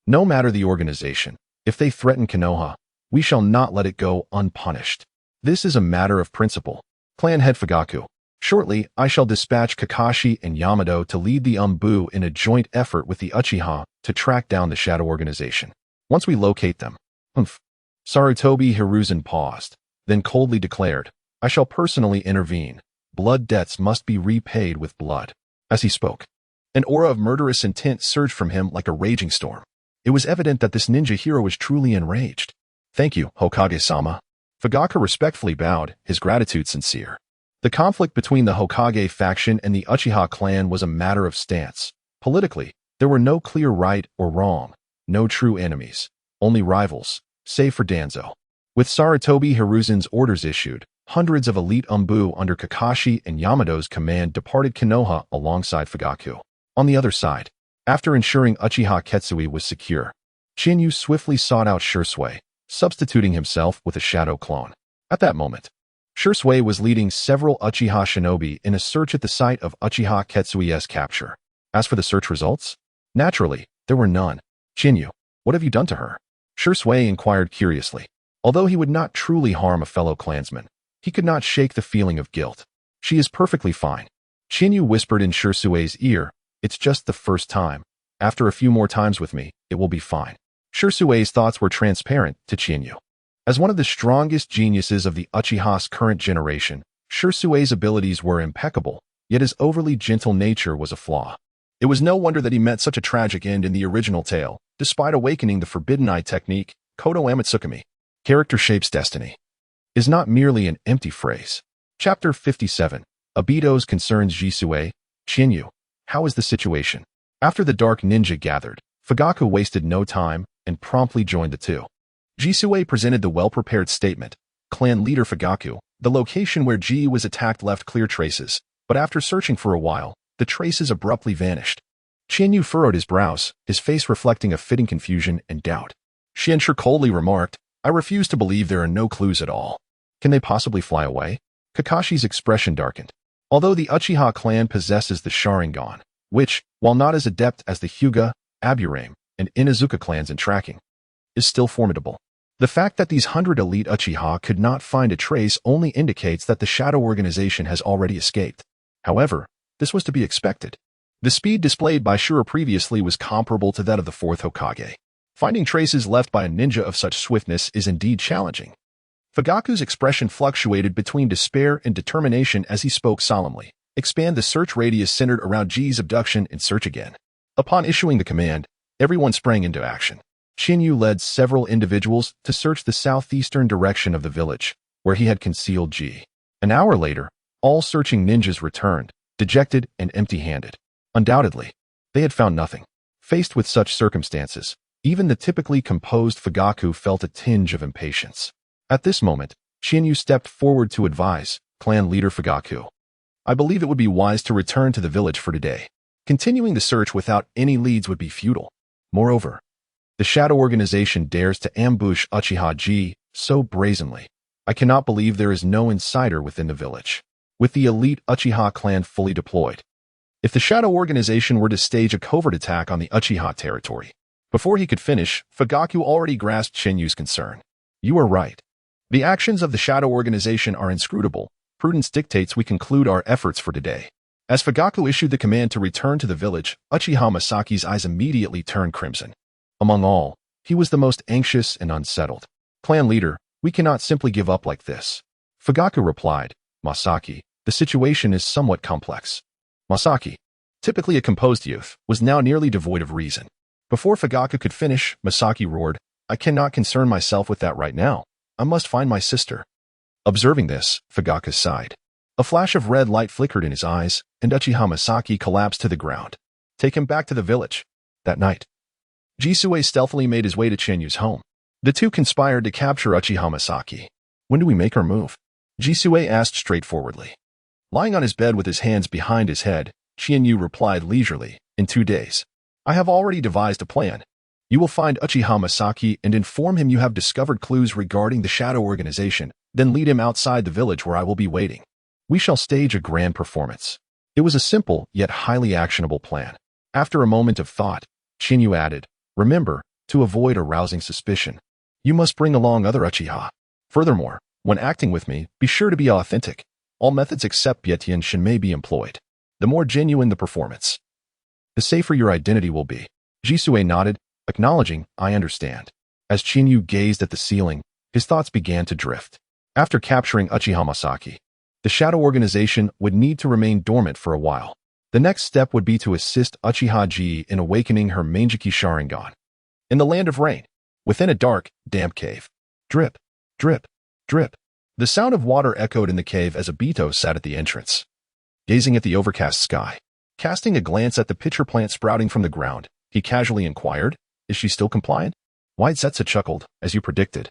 no matter the organization, if they threaten Konoha, we shall not let it go unpunished. This is a matter of principle. Clan head Fugaku. Shortly, I shall dispatch Kakashi and Yamato to lead the Umbu in a joint effort with the Uchiha to track down the shadow organization. Once we locate them, Sarutobi Hiruzen paused, then coldly declared, I shall personally intervene. Blood debts must be repaid with blood. As he spoke, an aura of murderous intent surged from him like a raging storm. It was evident that this ninja hero was truly enraged. Thank you, Hokage-sama. Fugaku respectfully bowed, his gratitude sincere. The conflict between the Hokage faction and the Uchiha clan was a matter of stance. Politically, there were no clear right or wrong, no true enemies, only rivals, save for Danzo. With Sarutobi Hiruzen's orders issued, hundreds of elite Umbu under Kakashi and Yamato's command departed Konoha alongside Fugaku. On the other side, after ensuring Uchiha Ketsui was secure, Qianyu swiftly sought out Shursui, substituting himself with a shadow clone. At that moment, Shursui was leading several Uchiha shinobi in a search at the site of Uchiha Ketsui's capture. As for the search results, naturally, there were none. Qianyu, what have you done to her? Shursui inquired curiously. Although he would not truly harm a fellow clansman, he could not shake the feeling of guilt. She is perfectly fine. Qianyu whispered in Shursui's ear, it's just the first time. After a few more times with me, it will be fine. Shursui's thoughts were transparent to Qianyu. As one of the strongest geniuses of the Uchiha's current generation, Shursui's abilities were impeccable, yet his overly gentle nature was a flaw. It was no wonder that he met such a tragic end in the original tale, despite awakening the Forbidden Eye technique, Kodo Amatsukami. Character shapes destiny is not merely an empty phrase. Chapter 57. Obito's concerns Jisue. Qianyu, how is the situation? After the Dark Ninja gathered, Fugaku wasted no time and promptly joined the two. Jisue presented the well-prepared statement. Clan leader Fugaku, the location where Ji was attacked left clear traces, but after searching for a while, the traces abruptly vanished. Qianyu furrowed his brows, his face reflecting a fitting confusion and doubt. Xianshi coldly remarked, I refuse to believe there are no clues at all. Can they possibly fly away? Kakashi's expression darkened. Although the Uchiha clan possesses the Sharingan, which, while not as adept as the Hyuga, Aburame, and Inazuka clans in tracking, is still formidable, The fact that these 100 elite Uchiha could not find a trace only indicates that the Shadow Organization has already escaped. However, this was to be expected. The speed displayed by Shura previously was comparable to that of the 4th Hokage. Finding traces left by a ninja of such swiftness is indeed challenging. Fugaku's expression fluctuated between despair and determination as he spoke solemnly. Expand the search radius centered around Ji's abduction and search again. Upon issuing the command, everyone sprang into action. Shinyu led several individuals to search the southeastern direction of the village, where he had concealed Ji. An hour later, all searching ninjas returned, dejected and empty-handed. Undoubtedly, they had found nothing. Faced with such circumstances, even the typically composed Fugaku felt a tinge of impatience. At this moment, Shinyu stepped forward to advise clan leader Fugaku. I believe it would be wise to return to the village for today. Continuing the search without any leads would be futile. Moreover, the Shadow Organization dares to ambush Uchiha Ji so brazenly. I cannot believe there is no insider within the village. With the elite Uchiha clan fully deployed, if the Shadow Organization were to stage a covert attack on the Uchiha territory, before he could finish, Fugaku already grasped Shinyu's concern. You are right. The actions of the Shadow Organization are inscrutable. Prudence dictates we conclude our efforts for today. As Fugaku issued the command to return to the village, Uchiha Masaki's eyes immediately turned crimson. Among all, he was the most anxious and unsettled. Clan leader, we cannot simply give up like this. Fugaku replied, Masaki, the situation is somewhat complex. Masaki, typically a composed youth, was now nearly devoid of reason. Before Fugaku could finish, Masaki roared, I cannot concern myself with that right now. I must find my sister. Observing this, Fugaku sighed. A flash of red light flickered in his eyes, and Uchiha Masaki collapsed to the ground. Take him back to the village. That night, Jisue stealthily made his way to Chinyu's home. The two conspired to capture Uchiha Masaki. When do we make our move? Jisue asked straightforwardly. Lying on his bed with his hands behind his head, Chinyu replied leisurely, in 2 days. I have already devised a plan. You will find Uchiha Masaki and inform him you have discovered clues regarding the Shadow Organization, then lead him outside the village where I will be waiting. We shall stage a grand performance. It was a simple, yet highly actionable plan. After a moment of thought, Chinyu added, remember, to avoid arousing suspicion, you must bring along other Uchiha. Furthermore, when acting with me, be sure to be authentic. All methods except Bietian may be employed. The more genuine the performance, the safer your identity will be. Jisue nodded, acknowledging, I understand. As Chinyu gazed at the ceiling, his thoughts began to drift. After capturing Uchiha Masaki, the Shadow Organization would need to remain dormant for a while. The next step would be to assist Uchiha Ji in awakening her Manjiki Sharingan. In the land of rain, within a dark, damp cave. Drip, drip, drip. The sound of water echoed in the cave as Obito sat at the entrance, gazing at the overcast sky. Casting a glance at the pitcher plant sprouting from the ground, he casually inquired, is she still compliant? White Zetsu chuckled, as you predicted.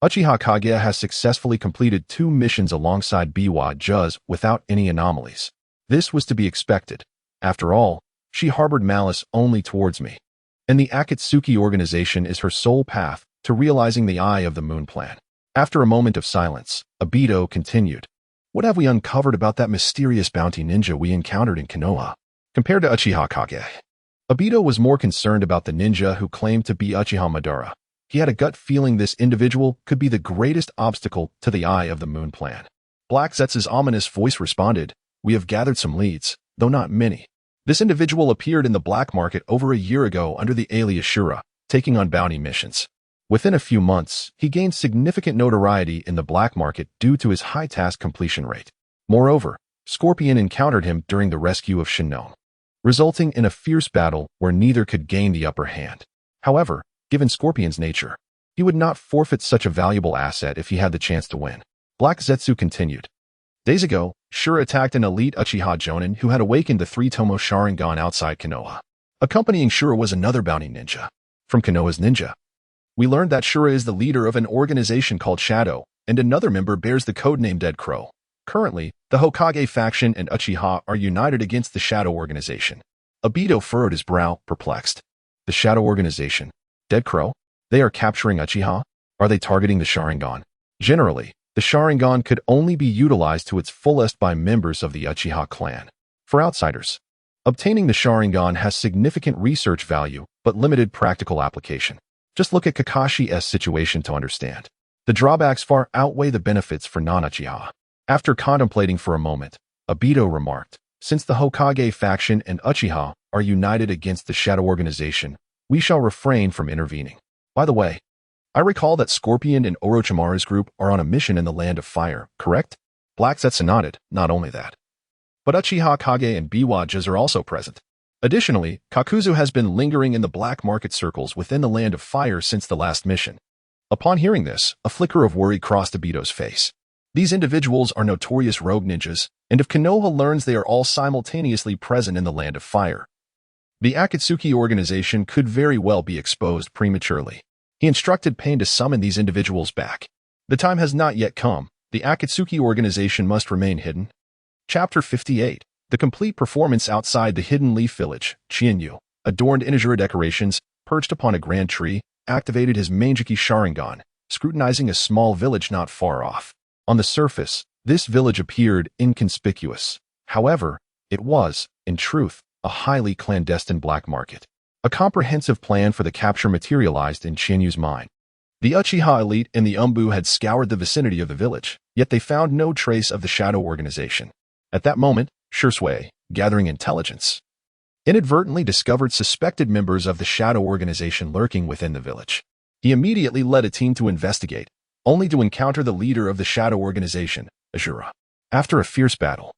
Uchiha Kage has successfully completed 2 missions alongside Biwa Juz without any anomalies. This was to be expected. After all, she harbored malice only towards me. And the Akatsuki organization is her sole path to realizing the Eye of the Moon plan. After a moment of silence, Obito continued. What have we uncovered about that mysterious bounty ninja we encountered in Konoha? Compared to Uchiha Kage, Obito was more concerned about the ninja who claimed to be Uchiha Madara. He had a gut feeling this individual could be the greatest obstacle to the Eye of the Moon plan. Black Zetsu's ominous voice responded, we have gathered some leads, though not many. This individual appeared in the black market over a year ago under the alias Shura, taking on bounty missions. Within a few months, he gained significant notoriety in the black market due to his high task completion rate. Moreover, Scorpion encountered him during the rescue of Shinnong, resulting in a fierce battle where neither could gain the upper hand. However, given Scorpion's nature, he would not forfeit such a valuable asset if he had the chance to win. Black Zetsu continued. Days ago, Shura attacked an elite Uchiha Jonin who had awakened the 3-Tomo Sharingan outside Konoha. Accompanying Shura was another bounty ninja. From Konoha's ninja, we learned that Shura is the leader of an organization called Shadow, and another member bears the codename Dead Crow. Currently, the Hokage faction and Uchiha are united against the Shadow Organization. Obito furrowed his brow, perplexed. The Shadow Organization? Dead Crow? They are capturing Uchiha? Are they targeting the Sharingan? Generally, the Sharingan could only be utilized to its fullest by members of the Uchiha clan. For outsiders, obtaining the Sharingan has significant research value but limited practical application. Just look at Kakashi's situation to understand. The drawbacks far outweigh the benefits for non-Uchiha. After contemplating for a moment, Obito remarked, since the Hokage faction and Uchiha are united against the Shadow Organization, we shall refrain from intervening. By the way, I recall that Scorpion and Orochimaru's group are on a mission in the Land of Fire, correct? Black Zetsu nodded, not only that, but Uchiha Kage and Biwajas are also present. Additionally, Kakuzu has been lingering in the black market circles within the Land of Fire since the last mission. Upon hearing this, a flicker of worry crossed Obito's face. These individuals are notorious rogue ninjas, and if Konoha learns they are all simultaneously present in the Land of Fire, the Akatsuki organization could very well be exposed prematurely. He instructed Pain to summon these individuals back. The time has not yet come. The Akatsuki organization must remain hidden. Chapter 58. The complete performance outside the Hidden Leaf Village. Chienyu, adorned in azure decorations, perched upon a grand tree, activated his Manjiki Sharingan, scrutinizing a small village not far off. On the surface, this village appeared inconspicuous. However, it was, in truth, a highly clandestine black market. A comprehensive plan for the capture materialized in Chienyu's mind. The Uchiha elite and the Umbu had scoured the vicinity of the village, yet they found no trace of the Shadow Organization. At that moment, Shursui, gathering intelligence, inadvertently discovered suspected members of the Shadow Organization lurking within the village. He immediately led a team to investigate, only to encounter the leader of the Shadow Organization, Azura. After a fierce battle,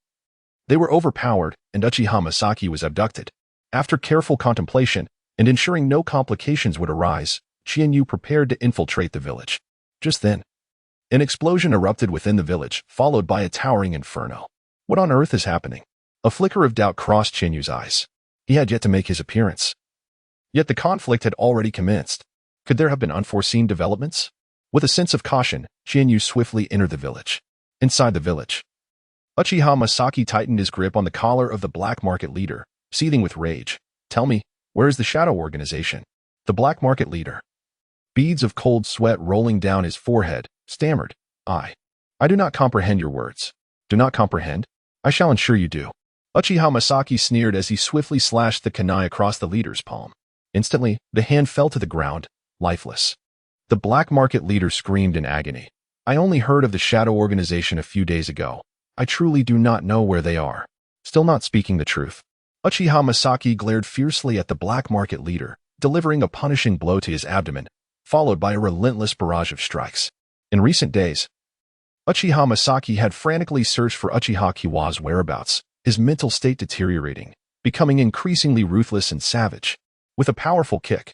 they were overpowered and Uchiha Masaki was abducted. After careful contemplation and ensuring no complications would arise, Chienyu prepared to infiltrate the village. Just then, an explosion erupted within the village, followed by a towering inferno. What on earth is happening? A flicker of doubt crossed Chienyu's eyes. He had yet to make his appearance. Yet the conflict had already commenced. Could there have been unforeseen developments? With a sense of caution, Chienyu swiftly entered the village. Inside the village, Uchiha Masaki tightened his grip on the collar of the black market leader, seething with rage. Tell me, where is the Shadow Organization? The black market leader, beads of cold sweat rolling down his forehead, stammered, I do not comprehend your words. Do not comprehend? I shall ensure you do. Uchiha Masaki sneered as he swiftly slashed the kunai across the leader's palm. Instantly, the hand fell to the ground, lifeless. The black market leader screamed in agony. I only heard of the Shadow Organization a few days ago. I truly do not know where they are. Still not speaking the truth. Uchiha Masaki glared fiercely at the black market leader, delivering a punishing blow to his abdomen, followed by a relentless barrage of strikes. In recent days, Uchiha Masaki had frantically searched for Uchiha Kiwa's whereabouts, his mental state deteriorating, becoming increasingly ruthless and savage. With a powerful kick,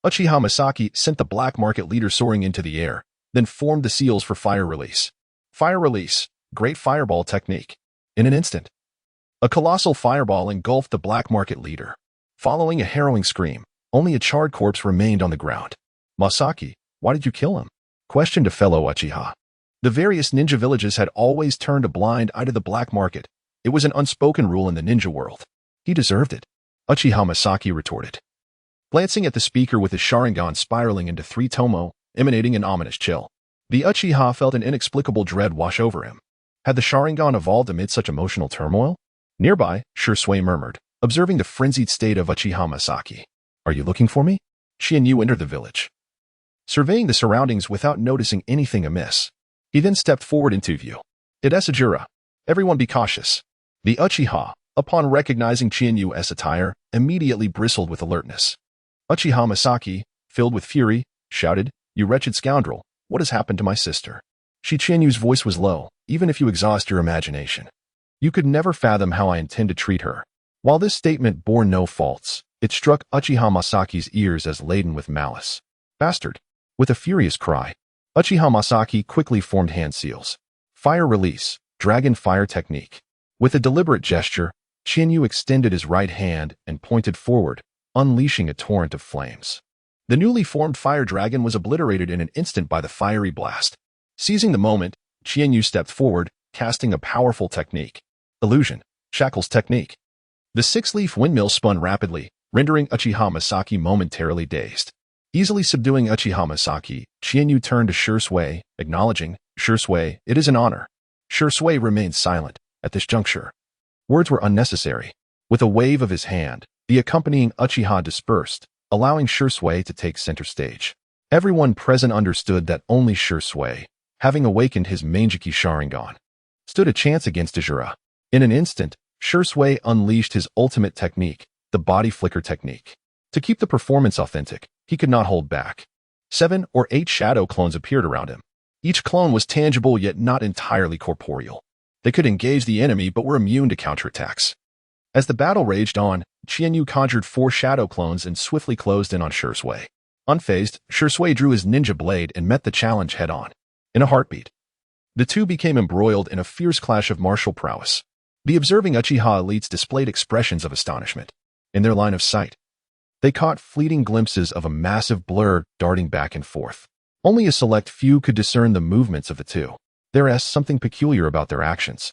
Uchiha Masaki sent the black market leader soaring into the air, then formed the seals for fire release. Fire release, great fireball technique. In an instant, a colossal fireball engulfed the black market leader. Following a harrowing scream, only a charred corpse remained on the ground. Masaki, why did you kill him? Questioned a fellow Uchiha. The various ninja villages had always turned a blind eye to the black market. It was an unspoken rule in the ninja world. He deserved it, Uchiha Masaki retorted, glancing at the speaker with his Sharingan spiraling into 3 tomo, emanating an ominous chill. The Uchiha felt an inexplicable dread wash over him. Had the Sharingan evolved amid such emotional turmoil? Nearby, Shursui murmured, observing the frenzied state of Uchiha Masaki. Are you looking for me? Chienyu entered the village, surveying the surroundings without noticing anything amiss. He then stepped forward into view. It is Ajura. Everyone be cautious. The Uchiha, upon recognizing Chienyu's attire, immediately bristled with alertness. Uchiha Masaki, filled with fury, shouted, You wretched scoundrel, what has happened to my sister? Chienyu's voice was low, even if you exhaust your imagination. You could never fathom how I intend to treat her. While this statement bore no faults, it struck Uchiha Masaki's ears as laden with malice. Bastard! With a furious cry, Uchiha Masaki quickly formed hand seals. Fire release, dragon fire technique. With a deliberate gesture, Chienyu extended his right hand and pointed forward, unleashing a torrent of flames. The newly formed fire dragon was obliterated in an instant by the fiery blast. Seizing the moment, Chienyu stepped forward, casting a powerful technique. Illusion, Shackles technique. The 6-leaf windmill spun rapidly, rendering Uchiha Masaki momentarily dazed. Easily subduing Uchiha Masaki, Chienyu turned to Shursui, acknowledging, Shursui, it is an honor. Shursui remained silent. At this juncture, words were unnecessary. With a wave of his hand, the accompanying Uchiha dispersed, allowing Shui to take center stage. Everyone present understood that only Shui, having awakened his Manjiki Sharingan, stood a chance against Ajura. In an instant, Shui unleashed his ultimate technique, the body flicker technique. To keep the performance authentic, he could not hold back. 7 or 8 shadow clones appeared around him. Each clone was tangible yet not entirely corporeal. They could engage the enemy but were immune to counterattacks. As the battle raged on, Qianyu conjured 4 shadow clones and swiftly closed in on Shui. Unfazed, Shui drew his ninja blade and met the challenge head-on. In a heartbeat, the two became embroiled in a fierce clash of martial prowess. The observing Uchiha elites displayed expressions of astonishment. In their line of sight, they caught fleeting glimpses of a massive blur darting back and forth. Only a select few could discern the movements of the two. There is something peculiar about their actions.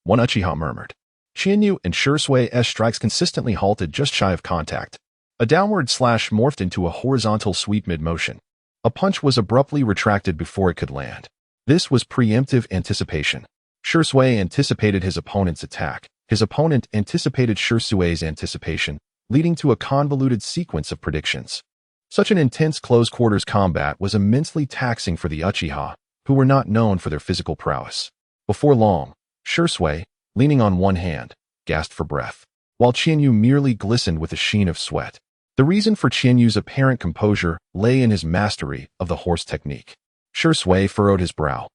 One Uchiha murmured. Qianyu and Shui's strikes consistently halted just shy of contact. A downward slash morphed into a horizontal sweep mid-motion. A punch was abruptly retracted before it could land. This was preemptive anticipation. Shui anticipated his opponent's attack. His opponent anticipated Shui's anticipation, leading to a convoluted sequence of predictions. Such an intense close-quarters combat was immensely taxing for the Uchiha, who were not known for their physical prowess. Before long, Shui, leaning on one hand, gasped for breath, while Qianyu merely glistened with a sheen of sweat. The reason for Qianyu's apparent composure lay in his mastery of the horse technique. Shui furrowed his brow,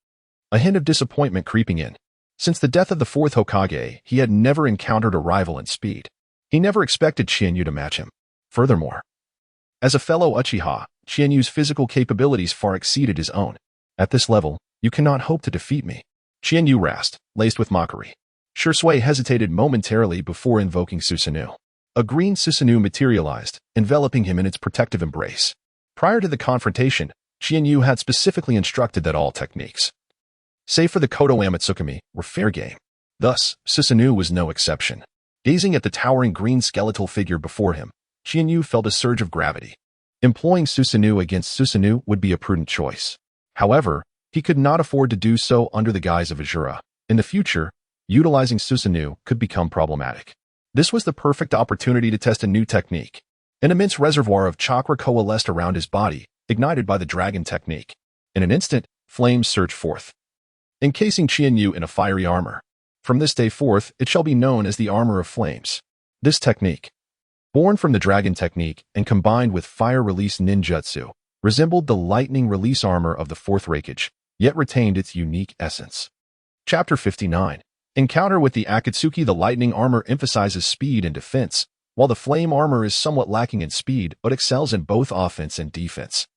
a hint of disappointment creeping in. Since the death of the 4th Hokage, he had never encountered a rival in speed. He never expected Qianyu to match him. Furthermore, as a fellow Uchiha, Qianyu's physical capabilities far exceeded his own. At this level, you cannot hope to defeat me. Qianyu rasped, laced with mockery. Shui hesitated momentarily before invoking Susanoo. A green Susanoo materialized, enveloping him in its protective embrace. Prior to the confrontation, Qianyu had specifically instructed that all techniques, save for the Kodo Amatsukami, were fair game. Thus, Susanoo was no exception. Gazing at the towering green skeletal figure before him, Qianyu felt a surge of gravity. Employing Susanoo against Susanoo would be a prudent choice. However, he could not afford to do so under the guise of Ajura. In the future, utilizing Susanoo could become problematic. This was the perfect opportunity to test a new technique. An immense reservoir of chakra coalesced around his body, ignited by the dragon technique. In an instant, flames surged forth, encasing Qianyu in a fiery armor. From this day forth, it shall be known as the Armor of Flames. This technique, born from the dragon technique and combined with fire release ninjutsu, resembled the lightning release armor of the 4th Raikage, yet retained its unique essence. Chapter 59. Encounter with the Akatsuki. The lightning armor emphasizes speed and defense, while the flame armor is somewhat lacking in speed but excels in both offense and defense.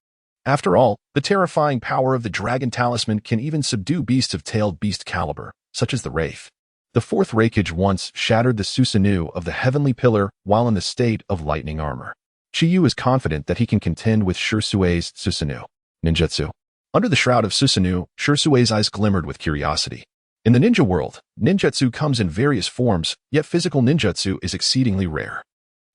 After all, the terrifying power of the dragon talisman can even subdue beasts of tailed beast caliber, such as the Wraith. The 4th Raikage once shattered the Susanoo of the Heavenly Pillar while in the state of lightning armor. Qianyu is confident that he can contend with Shui's Susanoo ninjutsu. Under the shroud of Susanoo, Shui's eyes glimmered with curiosity. In the ninja world, ninjutsu comes in various forms, yet physical ninjutsu is exceedingly rare.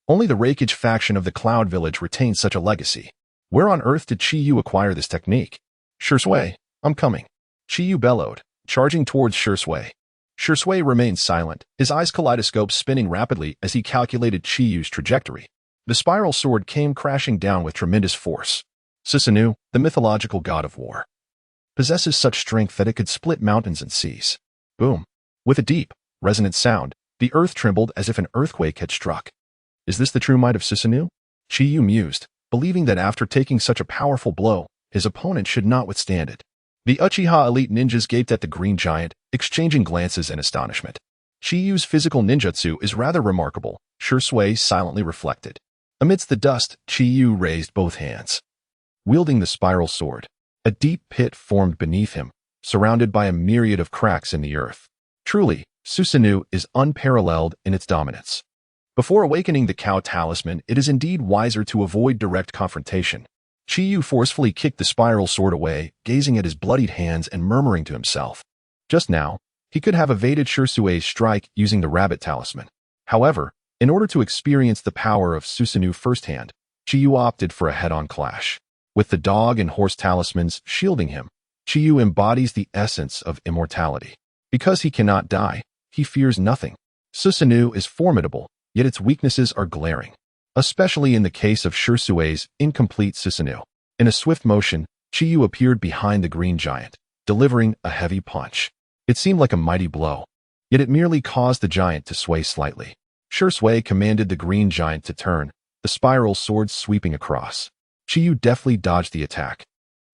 Only the Raikage faction of the Cloud Village retains such a legacy. Where on earth did Qianyu acquire this technique? Shui, I'm coming. Qianyu bellowed, charging towards Shui. Shui remained silent, his eyes kaleidoscope spinning rapidly as he calculated Qianyu's trajectory. The spiral sword came crashing down with tremendous force. Susanoo, the mythological god of war, possesses such strength that it could split mountains and seas. Boom. With a deep, resonant sound, the earth trembled as if an earthquake had struck. Is this the true might of Susanoo? Qianyu mused, believing that after taking such a powerful blow, his opponent should not withstand it. The Uchiha elite ninjas gaped at the green giant, exchanging glances in astonishment. Qianyu's physical ninjutsu is rather remarkable, Shui silently reflected. Amidst the dust, Qianyu raised both hands, wielding the spiral sword. A deep pit formed beneath him, surrounded by a myriad of cracks in the earth. Truly, Susanoo is unparalleled in its dominance. Before awakening the cow talisman, it is indeed wiser to avoid direct confrontation. Qianyu forcefully kicked the spiral sword away, gazing at his bloodied hands and murmuring to himself. Just now, he could have evaded Shui's strike using the rabbit talisman. However, in order to experience the power of Susanoo firsthand, Qianyu opted for a head-on clash. With the dog and horse talismans shielding him, Qianyu embodies the essence of immortality. Because he cannot die, he fears nothing. Susanoo is formidable, yet its weaknesses are glaring. especially in the case of Shirsue's incomplete Susanoo. In a swift motion, Chiyu appeared behind the green giant, delivering a heavy punch. It seemed like a mighty blow, yet it merely caused the giant to sway slightly. Shirsue commanded the green giant to turn, the spiral sword sweeping across. Chiyu deftly dodged the attack,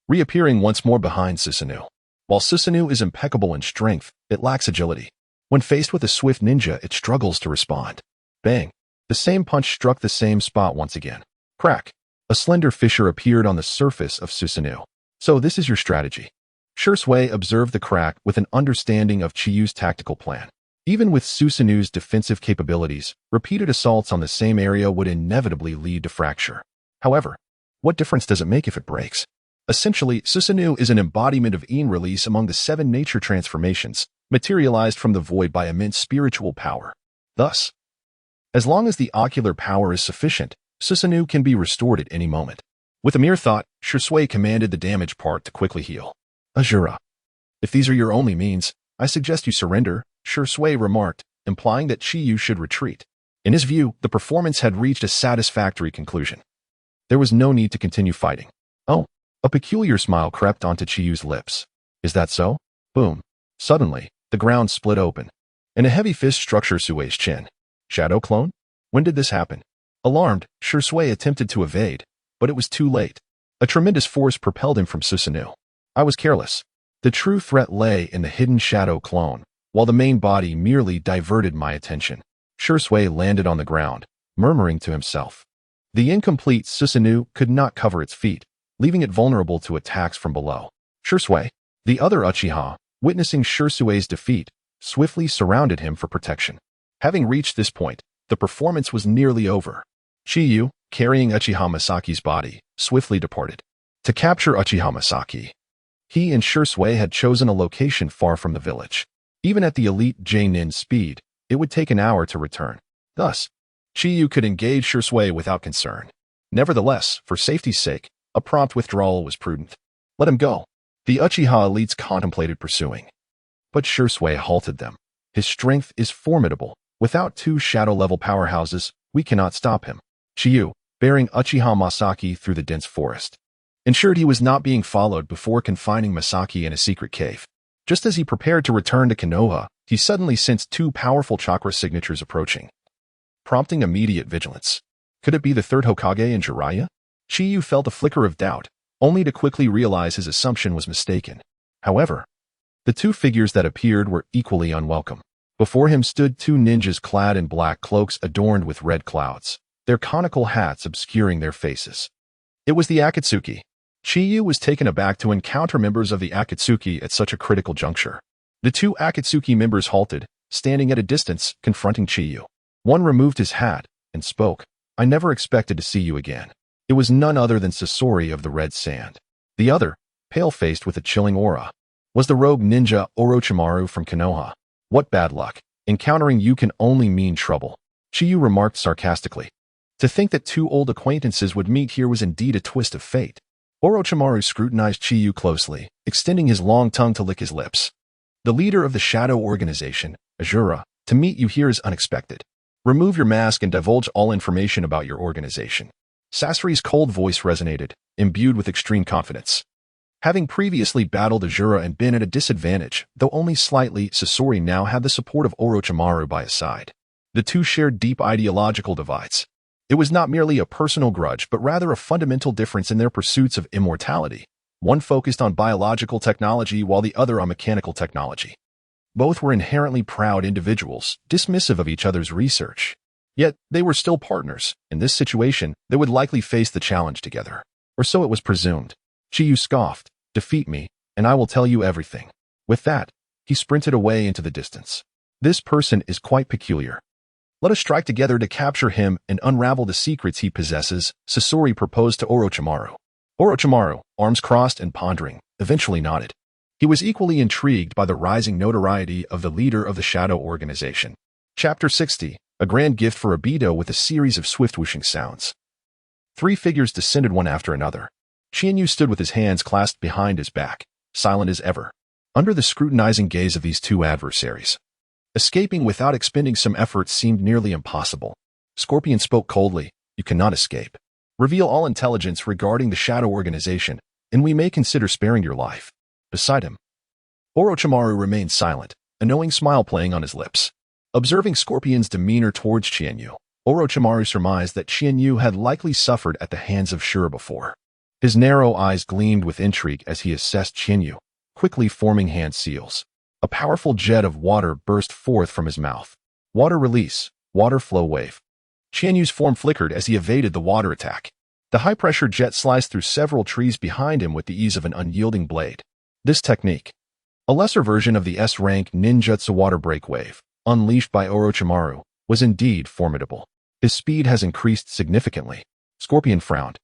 reappearing once more behind Susanoo. While Susanoo is impeccable in strength, it lacks agility. When faced with a swift ninja, it struggles to respond. Bang! The same punch struck the same spot once again. Crack! A slender fissure appeared on the surface of Susanoo. So this is your strategy. Shirsue observed the crack with an understanding of Chiyu's tactical plan. Even with Susanoo's defensive capabilities, repeated assaults on the same area would inevitably lead to fracture. However, what difference does it make if it breaks? Essentially, Susanoo is an embodiment of Yin release among the 7 nature transformations, materialized from the void by immense spiritual power. Thus, as long as the ocular power is sufficient, Susanoo can be restored at any moment. With a mere thought, Shirsue commanded the damaged part to quickly heal. Ajura. If these are your only means, I suggest you surrender, Shirsue remarked, implying that Chiyu should retreat. In his view, the performance had reached a satisfactory conclusion. There was no need to continue fighting. Oh, a peculiar smile crept onto Chiyu's lips. Is that so? Boom. Suddenly, the ground split open, and a heavy fist struck Shirsue's chin. Shadow clone? When did this happen? Alarmed, Shirsue attempted to evade, but it was too late. A tremendous force propelled him from Susanoo. I was careless. The true threat lay in the hidden shadow clone, while the main body merely diverted my attention. Shirsue landed on the ground, murmuring to himself. The incomplete Susanoo could not cover its feet, leaving it vulnerable to attacks from below. Shirsue, the other Uchiha, witnessing Shirsue's defeat, swiftly surrounded him for protection. Having reached this point, the performance was nearly over. Chiyu, carrying Uchiha Masaki's body, swiftly departed. To capture Uchiha Masaki, he and Shirsue had chosen a location far from the village. Even at the elite J-Nin speed, it would take an hour to return. Thus, Chiyu could engage Shirsue without concern. Nevertheless, for safety's sake, a prompt withdrawal was prudent. Let him go. The Uchiha elites contemplated pursuing, but Shirsue halted them. His strength is formidable. Without 2 shadow-level powerhouses, we cannot stop him. Chiyu, bearing Uchiha Masaki through the dense forest, ensured he was not being followed before confining Masaki in a secret cave. Just as he prepared to return to Konoha, he suddenly sensed 2 powerful chakra signatures approaching, prompting immediate vigilance. Could it be the 3rd Hokage and Jiraiya? Chiyu felt a flicker of doubt, only to quickly realize his assumption was mistaken. However, the 2 figures that appeared were equally unwelcome. Before him stood 2 ninjas clad in black cloaks adorned with red clouds, their conical hats obscuring their faces. It was the Akatsuki. Chiyu was taken aback to encounter members of the Akatsuki at such a critical juncture. The 2 Akatsuki members halted, standing at a distance, confronting Chiyu. One removed his hat and spoke. I never expected to see you again. It was none other than Sasori of the Red Sand. The other, pale-faced with a chilling aura, was the rogue ninja Orochimaru from Konoha. What bad luck. Encountering you can only mean trouble, Chiyu remarked sarcastically. To think that 2 old acquaintances would meet here was indeed a twist of fate. Orochimaru scrutinized Chiyu closely, extending his long tongue to lick his lips. The leader of the Shadow Organization, Ajura, to meet you here is unexpected. Remove your mask and divulge all information about your organization. Sasori's cold voice resonated, imbued with extreme confidence. Having previously battled Ajura and been at a disadvantage, though only slightly, Sasori now had the support of Orochimaru by his side. The 2 shared deep ideological divides. It was not merely a personal grudge, but rather a fundamental difference in their pursuits of immortality. One focused on biological technology while the other on mechanical technology. Both were inherently proud individuals, dismissive of each other's research. Yet, they were still partners. In this situation, they would likely face the challenge together. Or so it was presumed. Chiyu scoffed. Defeat me, and I will tell you everything. With that, he sprinted away into the distance. This person is quite peculiar. Let us strike together to capture him and unravel the secrets he possesses, Sasori proposed to Orochimaru. Orochimaru, arms crossed and pondering, eventually nodded. He was equally intrigued by the rising notoriety of the leader of the Shadow Organization. Chapter 60, a grand gift for Obito with a series of swift whooshing sounds. 3 figures descended one after another. Chienyu stood with his hands clasped behind his back, silent as ever, under the scrutinizing gaze of these 2 adversaries. Escaping without expending some effort seemed nearly impossible. Scorpion spoke coldly, You cannot escape. Reveal all intelligence regarding the Shadow Organization, and we may consider sparing your life." Beside him, Orochimaru remained silent, a knowing smile playing on his lips. Observing Scorpion's demeanor towards Qianyu, Orochimaru surmised that Qianyu had likely suffered at the hands of Shura before. His narrow eyes gleamed with intrigue as he assessed Qianyu, quickly forming hand seals. A powerful jet of water burst forth from his mouth. Water release, water flow wave. Qianyu's form flickered as he evaded the water attack. The high-pressure jet sliced through several trees behind him with the ease of an unyielding blade. This technique, a lesser version of the S-rank ninjutsu water break wave, unleashed by Orochimaru, was indeed formidable. His speed has increased significantly. Scorpion frowned,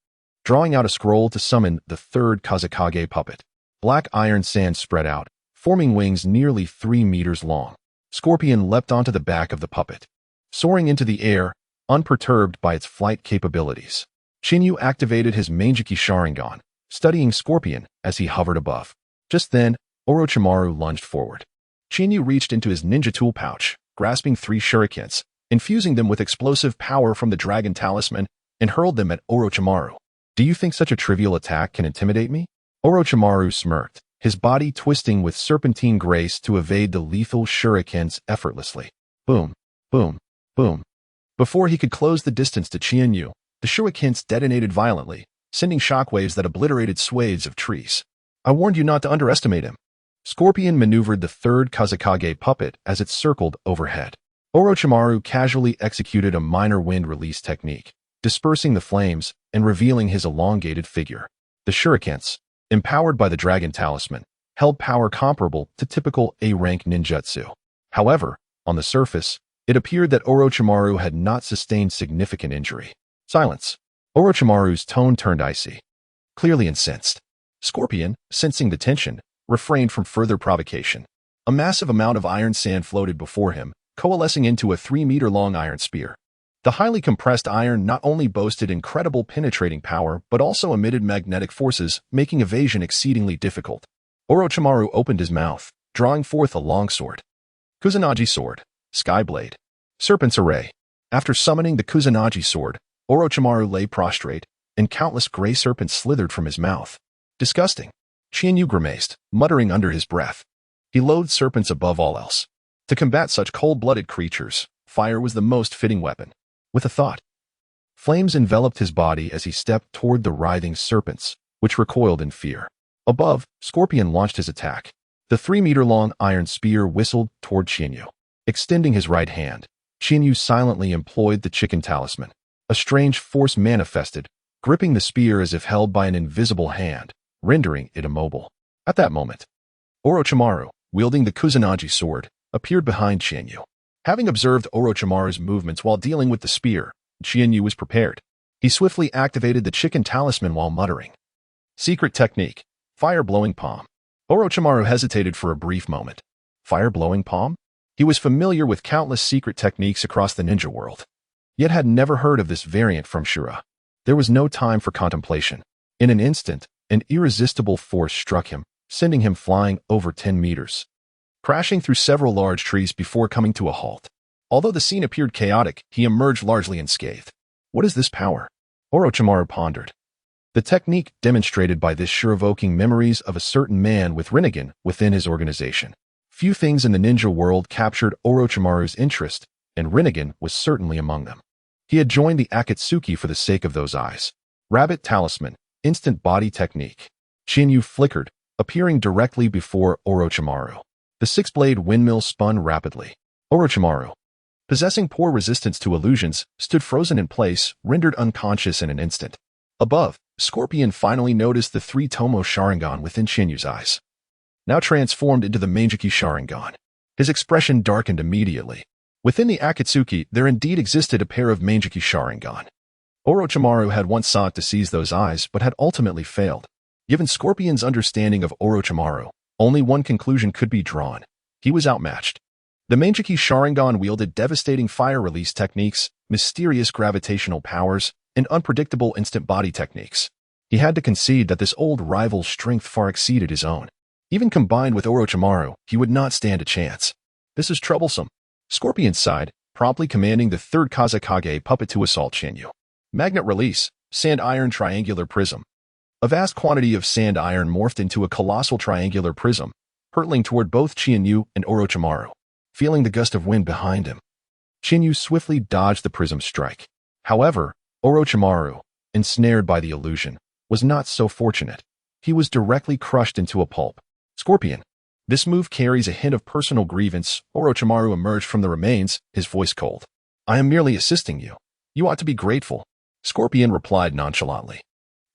drawing out a scroll to summon the third Kazekage puppet. Black iron sand spread out, forming wings nearly 3 meters long. Scorpion leapt onto the back of the puppet, soaring into the air, unperturbed by its flight capabilities. Qianyu activated his Manjiki Sharingan, studying Scorpion as he hovered above. Just then, Orochimaru lunged forward. Qianyu reached into his ninja tool pouch, grasping 3 shurikens, infusing them with explosive power from the Dragon Talisman, and hurled them at Orochimaru. "Do you think such a trivial attack can intimidate me?" Orochimaru smirked, his body twisting with serpentine grace to evade the lethal shurikens effortlessly. Boom, boom, boom. Before he could close the distance to Qianyu, the shurikens detonated violently, sending shockwaves that obliterated swathes of trees. "I warned you not to underestimate him." Scorpion maneuvered the third Kazekage puppet as it circled overhead. Orochimaru casually executed a minor wind release technique, dispersing the flames and revealing his elongated figure. The shurikens, empowered by the Dragon Talisman, held power comparable to typical A-rank ninjutsu. However, on the surface, it appeared that Orochimaru had not sustained significant injury. Silence. Orochimaru's tone turned icy, clearly incensed. Scorpion, sensing the tension, refrained from further provocation. A massive amount of iron sand floated before him, coalescing into a 3-meter-long iron spear. The highly compressed iron not only boasted incredible penetrating power but also emitted magnetic forces, making evasion exceedingly difficult. Orochimaru opened his mouth, drawing forth a longsword. Kusanagi sword, sky blade, serpent's array. After summoning the Kusanagi sword, Orochimaru lay prostrate, and countless gray serpents slithered from his mouth. Disgusting. Qianyu grimaced, muttering under his breath. He loathed serpents above all else. To combat such cold-blooded creatures, fire was the most fitting weapon. With a thought, flames enveloped his body as he stepped toward the writhing serpents, which recoiled in fear. Above, Scorpion launched his attack. The 3-meter-long iron spear whistled toward Qianyu. Extending his right hand, Qianyu silently employed the chicken talisman. A strange force manifested, gripping the spear as if held by an invisible hand, rendering it immobile. At that moment, Orochimaru, wielding the Kusanagi sword, appeared behind Qianyu. Having observed Orochimaru's movements while dealing with the spear, Qianyu was prepared. He swiftly activated the chicken talisman while muttering. Secret technique, fire-blowing palm. Orochimaru hesitated for a brief moment. Fire-blowing palm? He was familiar with countless secret techniques across the ninja world, yet had never heard of this variant from Shura. There was no time for contemplation. In an instant, an irresistible force struck him, sending him flying over 10 meters, crashing through several large trees before coming to a halt. Although the scene appeared chaotic, he emerged largely unscathed. What is this power? Orochimaru pondered. The technique demonstrated by this sure evoking memories of a certain man with Rinnegan within his organization. Few things in the ninja world captured Orochimaru's interest, and Rinnegan was certainly among them. He had joined the Akatsuki for the sake of those eyes. Rabbit Talisman, instant body technique. Qianyu flickered, appearing directly before Orochimaru. The 6-blade windmill spun rapidly. Orochimaru, possessing poor resistance to illusions, stood frozen in place, rendered unconscious in an instant. Above, Scorpion finally noticed the 3-tomo Sharingan within Qianyu's eyes, now transformed into the Manjiki Sharingan. His expression darkened immediately. Within the Akatsuki, there indeed existed a pair of Manjiki Sharingan. Orochimaru had once sought to seize those eyes, but had ultimately failed. Given Scorpion's understanding of Orochimaru, only one conclusion could be drawn. He was outmatched. The Manjiki Sharingan wielded devastating fire release techniques, mysterious gravitational powers, and unpredictable instant body techniques. He had to concede that this old rival's strength far exceeded his own. Even combined with Orochimaru, he would not stand a chance. This is troublesome. Scorpion sighed, promptly commanding the third Kazekage puppet to assault Qianyu. Magnet release, sand iron triangular prism. A vast quantity of sand iron morphed into a colossal triangular prism, hurtling toward both Qianyu and Orochimaru. Feeling the gust of wind behind him, Qianyu swiftly dodged the prism's strike. However, Orochimaru, ensnared by the illusion, was not so fortunate. He was directly crushed into a pulp. Scorpion. This move carries a hint of personal grievance. Orochimaru emerged from the remains, his voice cold. I am merely assisting you. You ought to be grateful. Scorpion replied nonchalantly.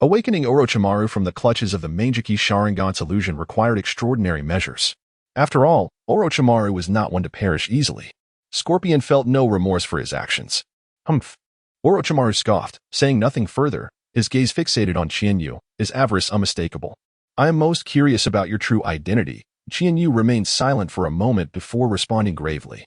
Awakening Orochimaru from the clutches of the Mangekyou Sharingan's illusion required extraordinary measures. After all, Orochimaru was not one to perish easily. Scorpion felt no remorse for his actions. Humph. Orochimaru scoffed, saying nothing further, his gaze fixated on Qianyu, his avarice unmistakable. I am most curious about your true identity. Qianyu remained silent for a moment before responding gravely.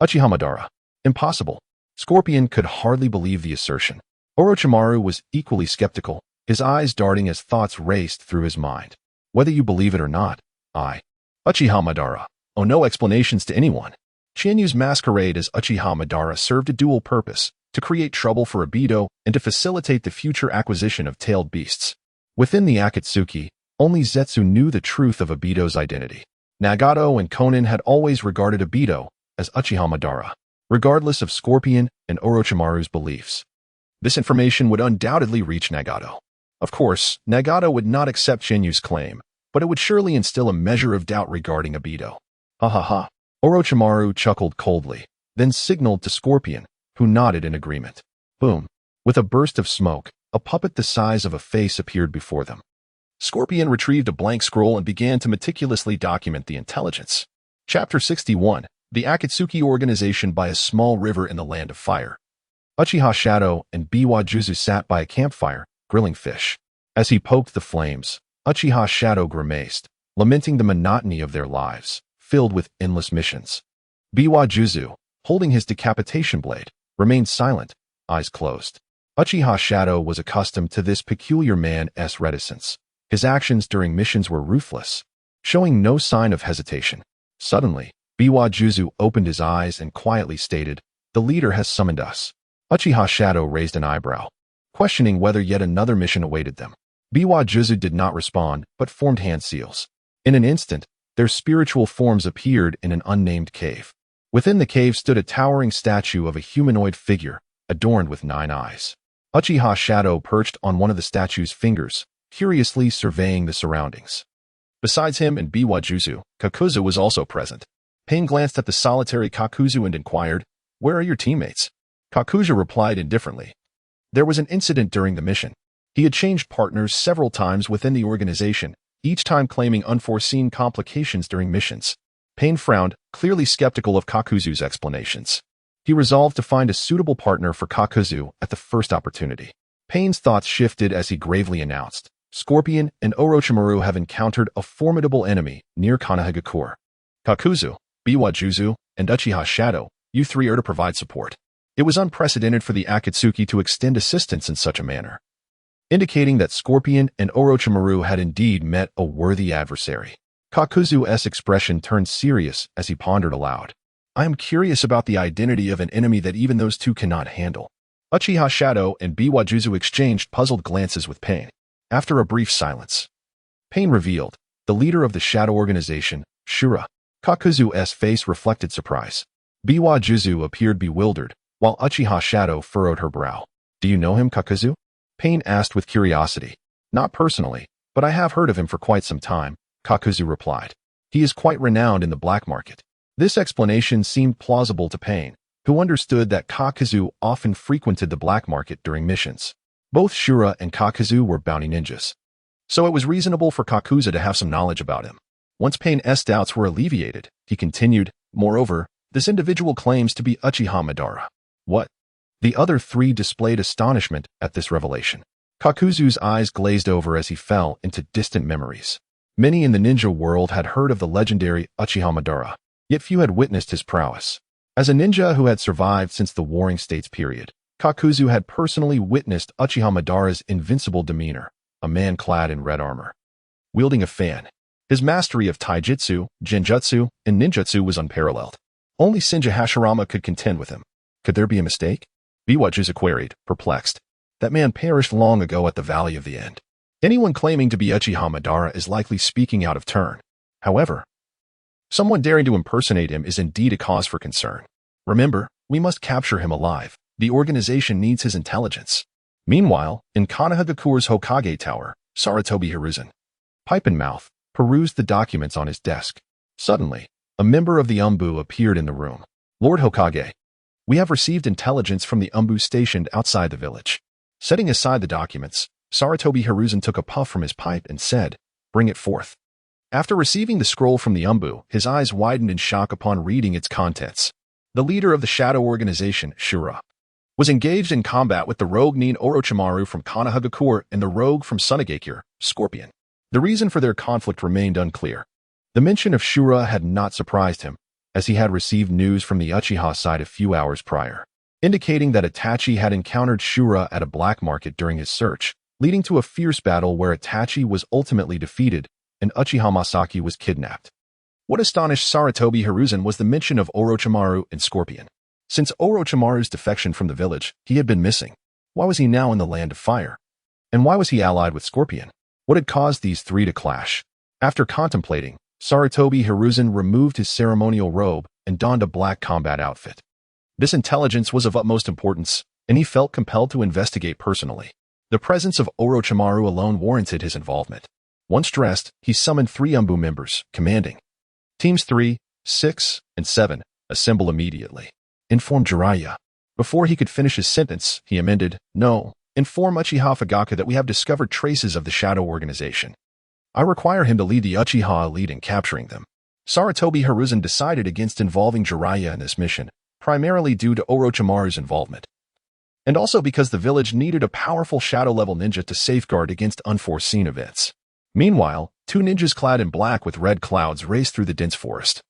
Uchiha Madara. Impossible. Scorpion could hardly believe the assertion. Orochimaru was equally skeptical, his eyes darting as thoughts raced through his mind. Whether you believe it or not, Uchiha Madara, owe no explanations to anyone. Qianyu's masquerade as Uchiha Madara served a dual purpose, to create trouble for Obito and to facilitate the future acquisition of tailed beasts. Within the Akatsuki, only Zetsu knew the truth of Obito's identity. Nagato and Konin had always regarded Obito as Uchiha Madara, regardless of Scorpion and Orochimaru's beliefs. This information would undoubtedly reach Nagato. Of course, Nagato would not accept Qianyu's claim, but it would surely instill a measure of doubt regarding Obito. Ha ha ha. Orochimaru chuckled coldly, then signaled to Scorpion, who nodded in agreement. Boom. With a burst of smoke, a puppet the size of a face appeared before them. Scorpion retrieved a blank scroll and began to meticulously document the intelligence. Chapter 61. The Akatsuki Organization by a Small River in the Land of Fire. Uchiha Shadow and Biwa Juzu sat by a campfire, grilling fish. As he poked the flames, Uchiha Shadow grimaced, lamenting the monotony of their lives, filled with endless missions. Biwa Juzu, holding his decapitation blade, remained silent, eyes closed. Uchiha Shadow was accustomed to this peculiar man's reticence. His actions during missions were ruthless, showing no sign of hesitation. Suddenly, Biwa Juzu opened his eyes and quietly stated, "The leader has summoned us." Uchiha Shadow raised an eyebrow, questioning whether yet another mission awaited them. Biwa Juzu did not respond, but formed hand seals. In an instant, their spiritual forms appeared in an unnamed cave. Within the cave stood a towering statue of a humanoid figure, adorned with 9 eyes. Uchiha Shadow perched on one of the statue's fingers, curiously surveying the surroundings. Besides him and Biwa Juzu, Kakuzu was also present. Pain glanced at the solitary Kakuzu and inquired, "Where are your teammates?" Kakuzu replied indifferently. There was an incident during the mission. He had changed partners several times within the organization, each time claiming unforeseen complications during missions. Pain frowned, clearly skeptical of Kakuzu's explanations. He resolved to find a suitable partner for Kakuzu at the first opportunity. Pain's thoughts shifted as he gravely announced, "Scorpion and Orochimaru have encountered a formidable enemy near Konohagakure. Kakuzu, Biwa Juzu, and Uchiha Shadow, you 3 are to provide support." It was unprecedented for the Akatsuki to extend assistance in such a manner, indicating that Scorpion and Orochimaru had indeed met a worthy adversary. Kakuzu's expression turned serious as he pondered aloud. "I am curious about the identity of an enemy that even those 2 cannot handle." Uchiha Shadow and Biwa Juzu exchanged puzzled glances with Pain. After a brief silence, Pain revealed, the leader of the Shadow Organization, Shura. Kakuzu's face reflected surprise. Biwa Juzu appeared bewildered, while Uchiha Shadow furrowed her brow. "Do you know him, Kakuzu?" Pain asked with curiosity. "Not personally, but I have heard of him for quite some time," Kakuzu replied. "He is quite renowned in the black market." This explanation seemed plausible to Pain, who understood that Kakuzu often frequented the black market during missions. Both Shura and Kakuzu were bounty ninjas, so it was reasonable for Kakuzu to have some knowledge about him. Once Pain's doubts were alleviated, he continued, "Moreover, this individual claims to be Uchiha Madara." "What?" The other 3 displayed astonishment at this revelation. Kakuzu's eyes glazed over as he fell into distant memories. Many in the ninja world had heard of the legendary Uchiha Madara, yet few had witnessed his prowess. As a ninja who had survived since the Warring States period, Kakuzu had personally witnessed Uchiha Madara's invincible demeanor, a man clad in red armor, wielding a fan. His mastery of taijutsu, genjutsu, and ninjutsu was unparalleled. Only Senju Hashirama could contend with him. Could there be a mistake? Biwa Juzu queried, perplexed. That man perished long ago at the Valley of the End. Anyone claiming to be Uchiha Madara is likely speaking out of turn. However, someone daring to impersonate him is indeed a cause for concern. Remember, we must capture him alive. The organization needs his intelligence. Meanwhile, in Konohagakure's Hokage Tower, Sarutobi Hiruzen, pipe in mouth, perused the documents on his desk. Suddenly, a member of the Umbu appeared in the room. Lord Hokage, we have received intelligence from the Umbu stationed outside the village. Setting aside the documents, Sarutobi Hiruzen took a puff from his pipe and said, "Bring it forth." After receiving the scroll from the Umbu, his eyes widened in shock upon reading its contents. The leader of the shadow organization, Shura, was engaged in combat with the rogue Nin Orochimaru from Konohagakure and the rogue from Sunagakure, Scorpion. The reason for their conflict remained unclear. The mention of Shura had not surprised him, as he had received news from the Uchiha side a few hours prior, indicating that Itachi had encountered Shura at a black market during his search, leading to a fierce battle where Itachi was ultimately defeated and Uchiha Masaki was kidnapped. What astonished Sarutobi Hiruzen was the mention of Orochimaru and Scorpion. Since Orochimaru's defection from the village, he had been missing. Why was he now in the Land of Fire? And why was he allied with Scorpion? What had caused these three to clash? After contemplating, Sarutobi Hiruzen removed his ceremonial robe and donned a black combat outfit. This intelligence was of utmost importance, and he felt compelled to investigate personally. The presence of Orochimaru alone warranted his involvement. Once dressed, he summoned 3 Umbu members, commanding. Teams 3, 6, and 7, assemble immediately. Inform Jiraiya. Before he could finish his sentence, he amended, "No, inform Uchiha Fugaka that we have discovered traces of the Shadow Organization. I require him to lead the Uchiha elite in capturing them." Sarutobi Hiruzen decided against involving Jiraiya in this mission, primarily due to Orochimaru's involvement, and also because the village needed a powerful shadow-level ninja to safeguard against unforeseen events. Meanwhile, 2 ninjas clad in black with red clouds raced through the dense forest.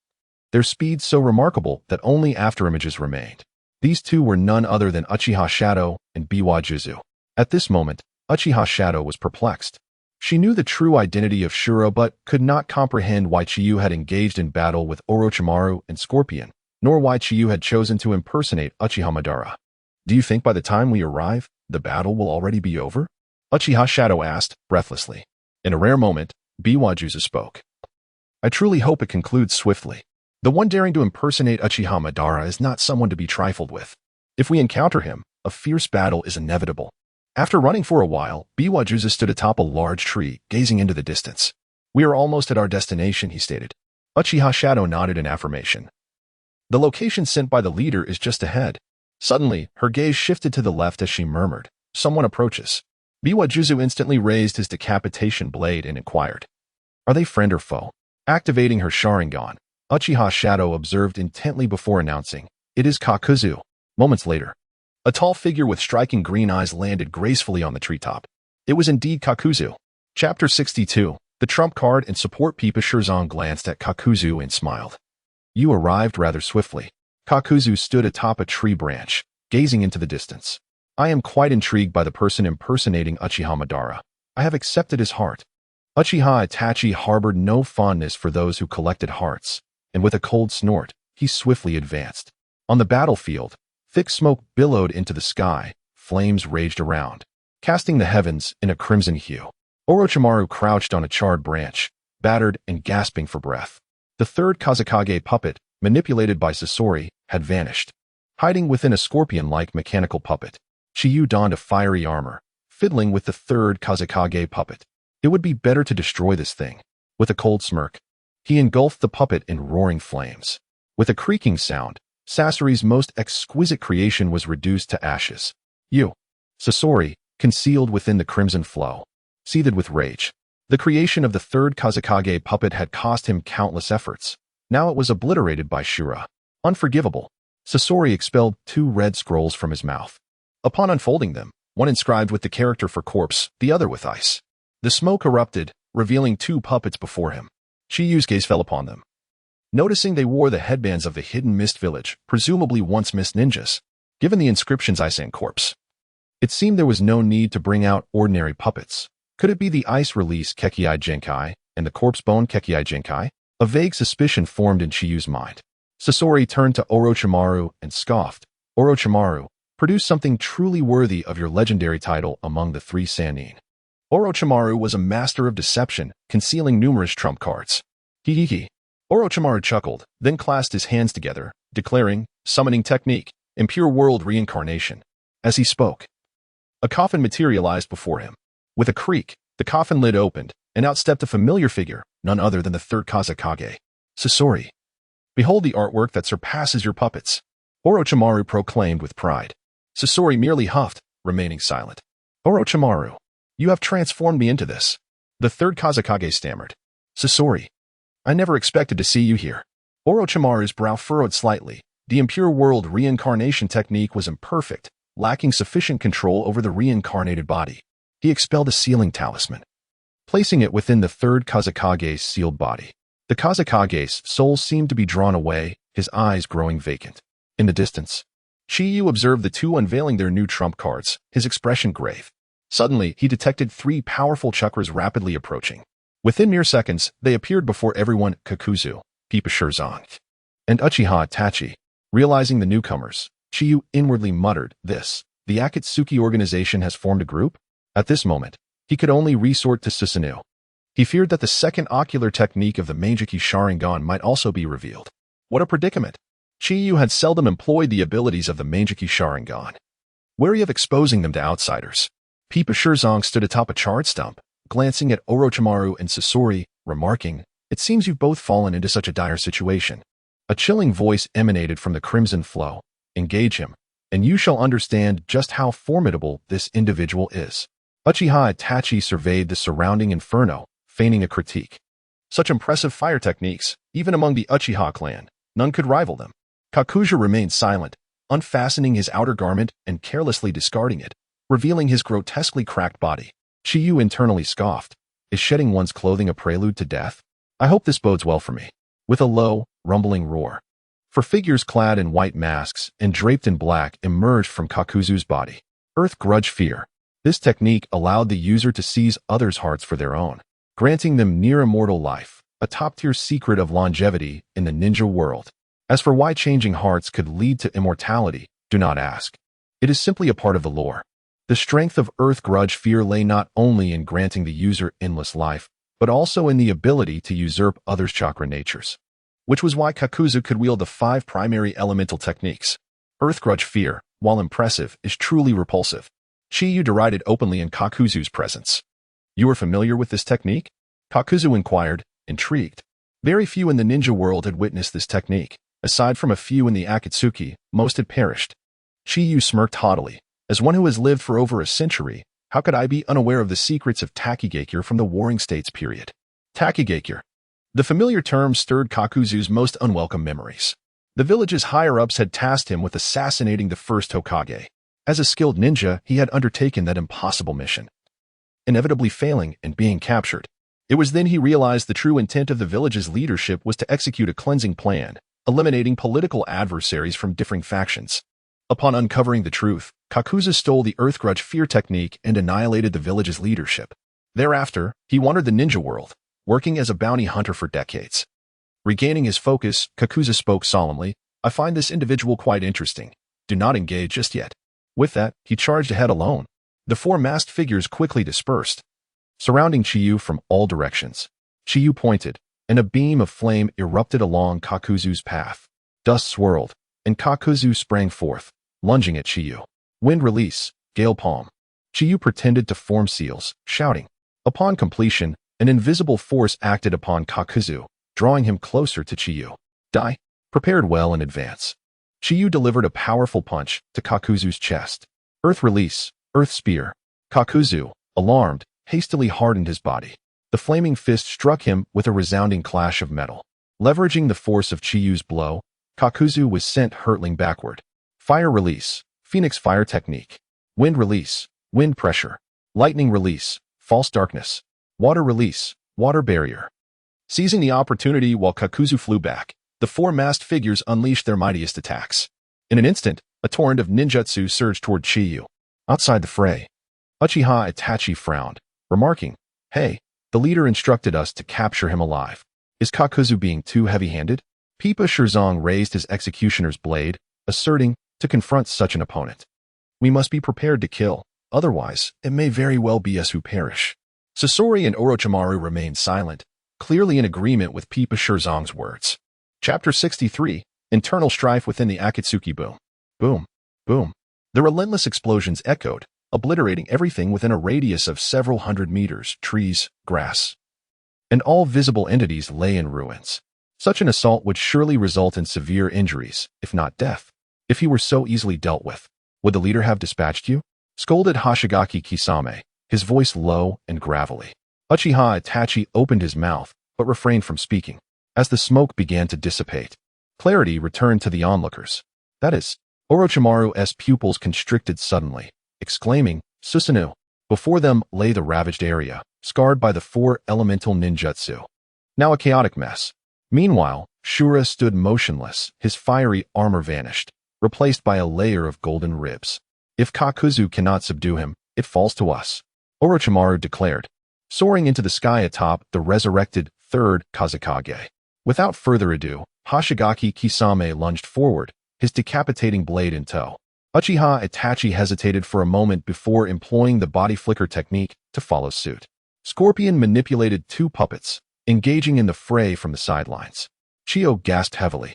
Their speed so remarkable that only afterimages remained. These 2 were none other than Uchiha Shadow and Biwa Juzu. At this moment, Uchiha Shadow was perplexed. She knew the true identity of Shura but could not comprehend why Chiyu had engaged in battle with Orochimaru and Scorpion, nor why Chiyu had chosen to impersonate Uchiha Madara. "Do you think by the time we arrive, the battle will already be over?" Uchiha Shadow asked, breathlessly. In a rare moment, Biwa Juzu spoke. "I truly hope it concludes swiftly. The one daring to impersonate Uchiha Madara is not someone to be trifled with. If we encounter him, a fierce battle is inevitable." After running for a while, Biwa Juzu stood atop a large tree, gazing into the distance. "We are almost at our destination," he stated. Uchiha Shadow nodded in affirmation. "The location sent by the leader is just ahead." Suddenly, her gaze shifted to the left as she murmured, "Someone approaches." Biwa Juzu instantly raised his decapitation blade and inquired, "Are they friend or foe?" Activating her Sharingan, Uchiha Shadow observed intently before announcing, "It is Kakuzu." Moments later, a tall figure with striking green eyes landed gracefully on the treetop. It was indeed Kakuzu. Chapter 62. The Trump Card and Support Pipa Shirzong glanced at Kakuzu and smiled. "You arrived rather swiftly." Kakuzu stood atop a tree branch, gazing into the distance. "I am quite intrigued by the person impersonating Uchiha Madara. I have accepted his heart." Uchiha Itachi harbored no fondness for those who collected hearts, and with a cold snort, he swiftly advanced. On the battlefield, thick smoke billowed into the sky, flames raged around, casting the heavens in a crimson hue. Orochimaru crouched on a charred branch, battered and gasping for breath. The 3rd Kazekage puppet, manipulated by Sasori, had vanished. Hiding within a scorpion-like mechanical puppet, Chiyu donned a fiery armor, fiddling with the 3rd Kazekage puppet. It would be better to destroy this thing. With a cold smirk, he engulfed the puppet in roaring flames. With a creaking sound, Sasori's most exquisite creation was reduced to ashes. Sasori, concealed within the crimson flow, seethed with rage. The creation of the 3rd Kazekage puppet had cost him countless efforts. Now it was obliterated by Shura. Unforgivable. Sasori expelled 2 red scrolls from his mouth. Upon unfolding them, one inscribed with the character for corpse, the other with ice. The smoke erupted, revealing 2 puppets before him. Chiyu's gaze fell upon them. Noticing they wore the headbands of the Hidden Mist Village, presumably once mist ninjas, given the inscriptions ice and corpse, it seemed there was no need to bring out ordinary puppets. Could it be the ice release Kekiai Genkai and the corpse bone Kekiai Genkai? A vague suspicion formed in Chiyu's mind. Sasori turned to Orochimaru and scoffed. "Orochimaru, Produce something truly worthy of your legendary title among the three Sannin. Orochimaru was a master of deception, concealing numerous trump cards. Hee. Orochimaru chuckled, then clasped his hands together, declaring, "Summoning technique, impure world reincarnation." As he spoke, a coffin materialized before him. With a creak, the coffin lid opened, and out stepped a familiar figure, none other than the third Kazekage, Sasori. "Behold the artwork that surpasses your puppets," Orochimaru proclaimed with pride. Sasori merely huffed, remaining silent. "Orochimaru, you have transformed me into this," the third Kazekage stammered. "Sasori, I never expected to see you here." Orochimaru's brow furrowed slightly. The impure world reincarnation technique was imperfect, lacking sufficient control over the reincarnated body. He expelled a sealing talisman, placing it within the third Kazekage's sealed body. The Kazekage's soul seemed to be drawn away, his eyes growing vacant. In the distance, Chiyu observed the two unveiling their new trump cards, his expression grave. Suddenly, he detected three powerful chakras rapidly approaching. Within mere seconds, they appeared before everyone: Kakuzu, Pippa Shirzong, and Uchiha Itachi. Realizing the newcomers, Chiyu inwardly muttered, "The Akatsuki organization has formed a group?" At this moment, he could only resort to Susanoo. He feared that the second ocular technique of the Meijiki Sharingan might also be revealed. What a predicament! Chiyu had seldom employed the abilities of the Meijiki Sharingan, wary of exposing them to outsiders. Pippa Shirzong stood atop a charred stump, glancing at Orochimaru and Sasori, remarking, "It seems you've both fallen into such a dire situation." A chilling voice emanated from the Crimson Flow. "Engage him, and you shall understand just how formidable this individual is." Uchiha Itachi surveyed the surrounding inferno, feigning a critique. Such impressive fire techniques, even among the Uchiha clan, none could rival them. Kakuzu remained silent, unfastening his outer garment and carelessly discarding it, revealing his grotesquely cracked body. Chiyu internally scoffed. Is shedding one's clothing a prelude to death? I hope this bodes well for me. With a low, rumbling roar, for figures clad in white masks and draped in black emerged from Kakuzu's body. Earth Grudge Fear. This technique allowed the user to seize others' hearts for their own, granting them near-immortal life, a top-tier secret of longevity in the ninja world. As for why changing hearts could lead to immortality, do not ask. It is simply a part of the lore. The strength of Earth Grudge Fear lay not only in granting the user endless life, but also in the ability to usurp others' chakra natures. Which was why Kakuzu could wield the 5 primary elemental techniques. Earth Grudge Fear, while impressive, is truly repulsive. Chiyu derided openly in Kakuzu's presence. "You are familiar with this technique?" Kakuzu inquired, intrigued. Very few in the ninja world had witnessed this technique. Aside from a few in the Akatsuki, most had perished. Chiyu smirked haughtily. "As one who has lived for over a century, how could I be unaware of the secrets of Takigakure from the Warring States period?" Takigakure. The familiar term stirred Kakuzu's most unwelcome memories. The village's higher-ups had tasked him with assassinating the first Hokage. As a skilled ninja, he had undertaken that impossible mission, inevitably failing and being captured. It was then he realized the true intent of the village's leadership was to execute a cleansing plan, eliminating political adversaries from differing factions. Upon uncovering the truth, Kakuzu stole the Earth Grudge Fear technique and annihilated the village's leadership. Thereafter, he wandered the ninja world, working as a bounty hunter for decades. Regaining his focus, Kakuzu spoke solemnly, "I find this individual quite interesting. Do not engage just yet." With that, he charged ahead alone. The 4 masked figures quickly dispersed, surrounding Chiyu from all directions. Chiyu pointed, and a beam of flame erupted along Kakuzu's path. Dust swirled, and Kakuzu sprang forth, lunging at Chiyu. Wind release, gale palm. Chiyu pretended to form seals, shouting. Upon completion, an invisible force acted upon Kakuzu, drawing him closer to Chiyu. Die. Prepared well in advance, Chiyu delivered a powerful punch to Kakuzu's chest. Earth release, Earth Spear. Kakuzu, alarmed, hastily hardened his body. The flaming fist struck him with a resounding clash of metal. Leveraging the force of Chiyu's blow, Kakuzu was sent hurtling backward. Fire release, Phoenix Fire Technique. Wind release, Wind Pressure. Lightning release, False Darkness. Water release, Water Barrier. Seizing the opportunity while Kakuzu flew back, the 4 masked figures unleashed their mightiest attacks. In an instant, a torrent of ninjutsu surged toward Chiyu. Outside the fray, Uchiha Itachi frowned, remarking, "Hey, the leader instructed us to capture him alive. Is Kakuzu being too heavy-handed?" Pippa Shirzong raised his executioner's blade, asserting, to confront such an opponent. We must be prepared to kill. Otherwise, it may very well be us who perish. Sasori and Orochimaru remained silent, clearly in agreement with Pipa Shirzong's words. Chapter 63, Internal Strife Within the Akatsuki. Boom. Boom. Boom. The relentless explosions echoed, obliterating everything within a radius of several hundred meters, trees, grass, and all visible entities lay in ruins. Such an assault would surely result in severe injuries, if not death. If he were so easily dealt with, would the leader have dispatched you? Scolded Hoshigaki Kisame, his voice low and gravelly. Uchiha Itachi opened his mouth, but refrained from speaking. As the smoke began to dissipate, clarity returned to the onlookers. That is, Orochimaru's pupils constricted suddenly, exclaiming, "Susanoo!" Before them lay the ravaged area, scarred by the 4 elemental ninjutsu. Now a chaotic mess. Meanwhile, Shura stood motionless, his fiery armor vanished, replaced by a layer of golden ribs. If Kakuzu cannot subdue him, it falls to us, Orochimaru declared, soaring into the sky atop the resurrected 3rd Kazekage. Without further ado, Hoshigaki Kisame lunged forward, his decapitating blade in tow. Uchiha Itachi hesitated for a moment before employing the body flicker technique to follow suit. Scorpion manipulated 2 puppets, engaging in the fray from the sidelines. Chiyo gasped heavily,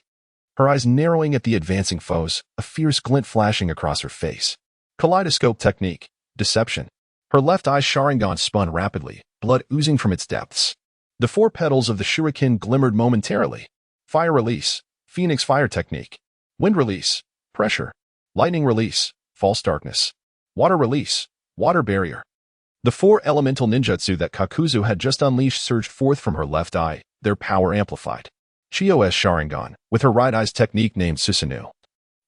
her eyes narrowing at the advancing foes, a fierce glint flashing across her face. Kaleidoscope technique, deception. Her left eye Sharingan spun rapidly, blood oozing from its depths. The 4 petals of the shuriken glimmered momentarily. Fire release, Phoenix fire technique. Wind release, pressure. Lightning release, false darkness. Water release, water barrier. The 4 elemental ninjutsu that Kakuzu had just unleashed surged forth from her left eye, their power amplified. Chiyo's Sharingan, with her right eye's technique named Susanoo,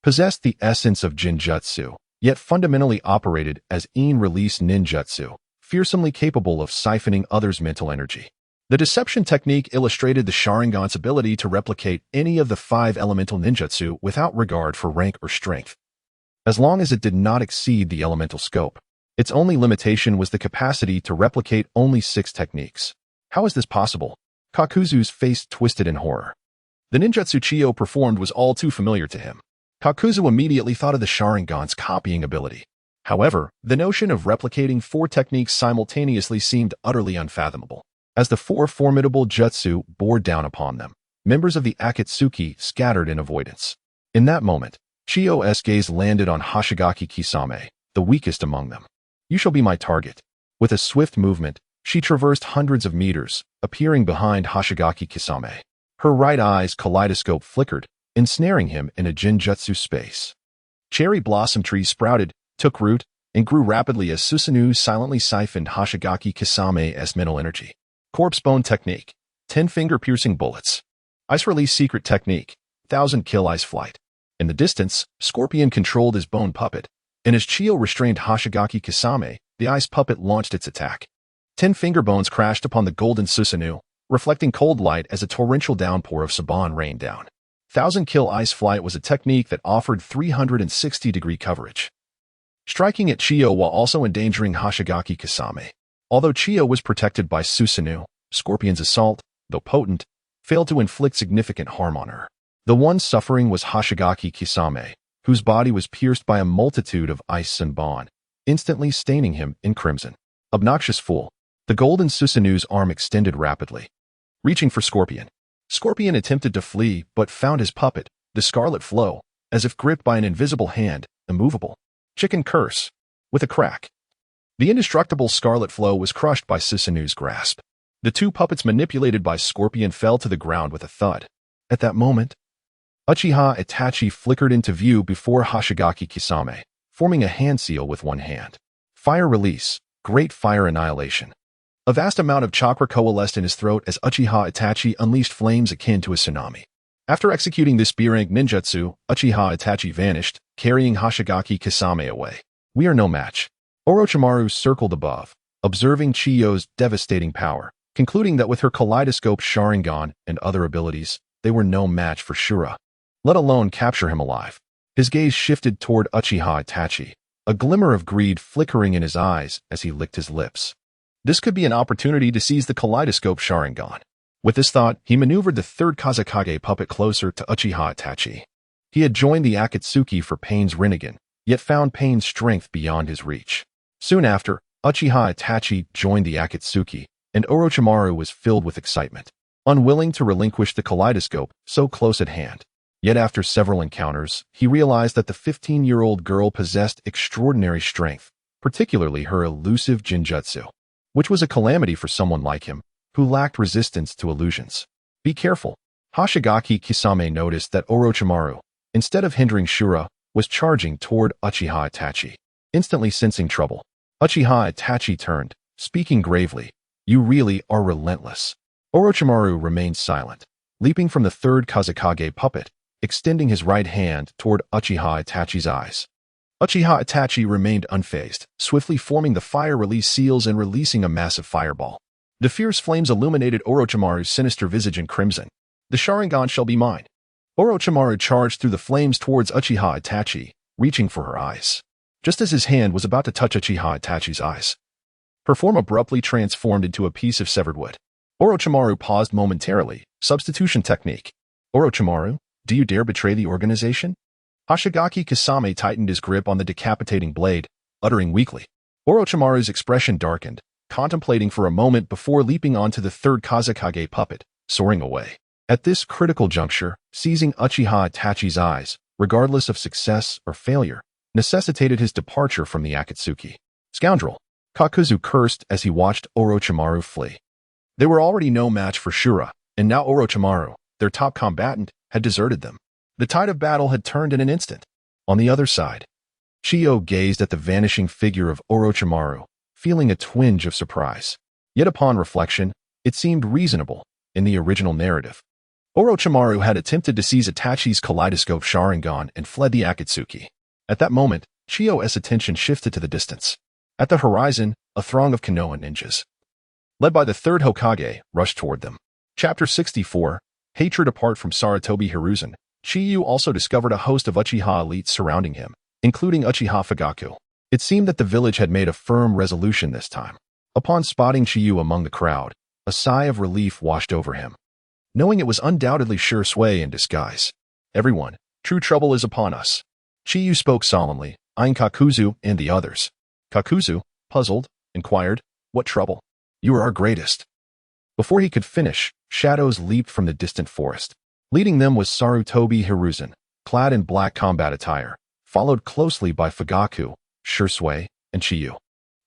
possessed the essence of Jinjutsu, yet fundamentally operated as in-release ninjutsu, fearsomely capable of siphoning others' mental energy. The deception technique illustrated the Sharingan's ability to replicate any of the 5 elemental ninjutsu without regard for rank or strength, as long as it did not exceed the elemental scope. Its only limitation was the capacity to replicate only 6 techniques. How is this possible? Kakuzu's face twisted in horror. The ninjutsu Chiyo performed was all too familiar to him. Kakuzu immediately thought of the Sharingan's copying ability. However, the notion of replicating 4 techniques simultaneously seemed utterly unfathomable. As the 4 formidable jutsu bore down upon them, members of the Akatsuki scattered in avoidance. In that moment, Chiyo's gaze landed on Hoshigaki Kisame, the weakest among them. You shall be my target. With a swift movement, she traversed hundreds of meters, appearing behind Hoshigaki Kisame. Her right eye's kaleidoscope flickered, ensnaring him in a Jinjutsu space. Cherry blossom trees sprouted, took root, and grew rapidly as Susanoo silently siphoned Hoshigaki Kisame's mental energy. Corpse bone technique, 10-finger piercing bullets. Ice release secret technique, 1,000 kill ice flight. In the distance, Scorpion controlled his bone puppet, and as Chiyo restrained Hoshigaki Kisame, the ice puppet launched its attack. 10 finger bones crashed upon the golden Susanoo, reflecting cold light as a torrential downpour of Saban rained down. 1,000 kill ice flight was a technique that offered 360-degree coverage, striking at Chiyo while also endangering Hoshigaki Kisame. Although Chiyo was protected by Susanoo, Scorpion's assault, though potent, failed to inflict significant harm on her. The one suffering was Hoshigaki Kisame, whose body was pierced by a multitude of ice and bond, instantly staining him in crimson. Obnoxious fool. The golden Susanoo's arm extended rapidly, reaching for Scorpion. Scorpion attempted to flee, but found his puppet, the Scarlet Flow, as if gripped by an invisible hand, immovable. Chicken curse. With a crack, the indestructible Scarlet Flow was crushed by Susanoo's grasp. The 2 puppets manipulated by Scorpion fell to the ground with a thud. At that moment, Uchiha Itachi flickered into view before Hoshigaki Kisame, forming a hand seal with one hand. Fire release, great fire annihilation. A vast amount of chakra coalesced in his throat as Uchiha Itachi unleashed flames akin to a tsunami. After executing this B-rank ninjutsu, Uchiha Itachi vanished, carrying Hoshigaki Kisame away. We are no match. Orochimaru circled above, observing Chiyo's devastating power, concluding that with her kaleidoscope Sharingan and other abilities, they were no match for Shura, let alone capture him alive. His gaze shifted toward Uchiha Itachi, a glimmer of greed flickering in his eyes as he licked his lips. This could be an opportunity to seize the kaleidoscope Sharingan. With this thought, he maneuvered the 3rd Kazekage puppet closer to Uchiha Itachi. He had joined the Akatsuki for Pain's Rinnegan, yet found Pain's strength beyond his reach. Soon after, Uchiha Itachi joined the Akatsuki, and Orochimaru was filled with excitement, unwilling to relinquish the kaleidoscope so close at hand. Yet after several encounters, he realized that the 15-year-old girl possessed extraordinary strength, particularly her elusive jinjutsu, which was a calamity for someone like him, who lacked resistance to illusions. Be careful. Hoshigaki Kisame noticed that Orochimaru, instead of hindering Shura, was charging toward Uchiha Itachi. Instantly sensing trouble, Uchiha Itachi turned, speaking gravely, "You really are relentless." Orochimaru remained silent, leaping from the third Kazekage puppet, extending his right hand toward Uchiha Itachi's eyes. Uchiha Itachi remained unfazed, swiftly forming the fire release seals and releasing a massive fireball. The fierce flames illuminated Orochimaru's sinister visage in crimson. "The Sharingan shall be mine." Orochimaru charged through the flames towards Uchiha Itachi, reaching for her eyes. Just as his hand was about to touch Uchiha Itachi's eyes, her form abruptly transformed into a piece of severed wood. Orochimaru paused momentarily. Substitution technique. "Orochimaru, do you dare betray the organization?" Hoshigaki Kisame tightened his grip on the decapitating blade, uttering weakly. Orochimaru's expression darkened, contemplating for a moment before leaping onto the third Kazekage puppet, soaring away. At this critical juncture, seizing Uchiha Itachi's eyes, regardless of success or failure, necessitated his departure from the Akatsuki. "Scoundrel!" Kakuzu cursed as he watched Orochimaru flee. They were already no match for Shura, and now Orochimaru, their top combatant, had deserted them. The tide of battle had turned in an instant. On the other side, Chiyo gazed at the vanishing figure of Orochimaru, feeling a twinge of surprise. Yet upon reflection, it seemed reasonable in the original narrative. Orochimaru had attempted to seize Itachi's kaleidoscope Sharingan and fled the Akatsuki. At that moment, Chiyo's attention shifted to the distance. At the horizon, a throng of Konoha ninjas, led by the third Hokage, rushed toward them. Chapter 64, Hatred. Apart from Sarutobi Hiruzen, Chiyu also discovered a host of Uchiha elites surrounding him, including Uchiha Fugaku. It seemed that the village had made a firm resolution this time. Upon spotting Chiyu among the crowd, a sigh of relief washed over him, knowing it was undoubtedly Shursui in disguise. "Everyone, true trouble is upon us." Chiyu spoke solemnly, eyeing Kakuzu and the others. Kakuzu, puzzled, inquired, "What trouble?" "You are our greatest." Before he could finish, shadows leaped from the distant forest. Leading them was Sarutobi Hiruzen, clad in black combat attire, followed closely by Fugaku, Shursui, and Chiyu.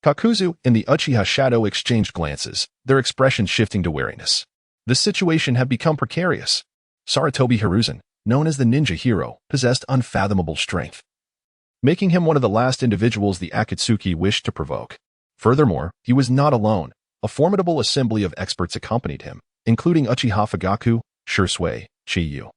Kakuzu and the Uchiha Shadow exchanged glances, their expressions shifting to wariness. The situation had become precarious. Sarutobi Hiruzen, known as the ninja hero, possessed unfathomable strength, making him one of the last individuals the Akatsuki wished to provoke. Furthermore, he was not alone. A formidable assembly of experts accompanied him, including Uchiha Fugaku, Shursui, Chiyu,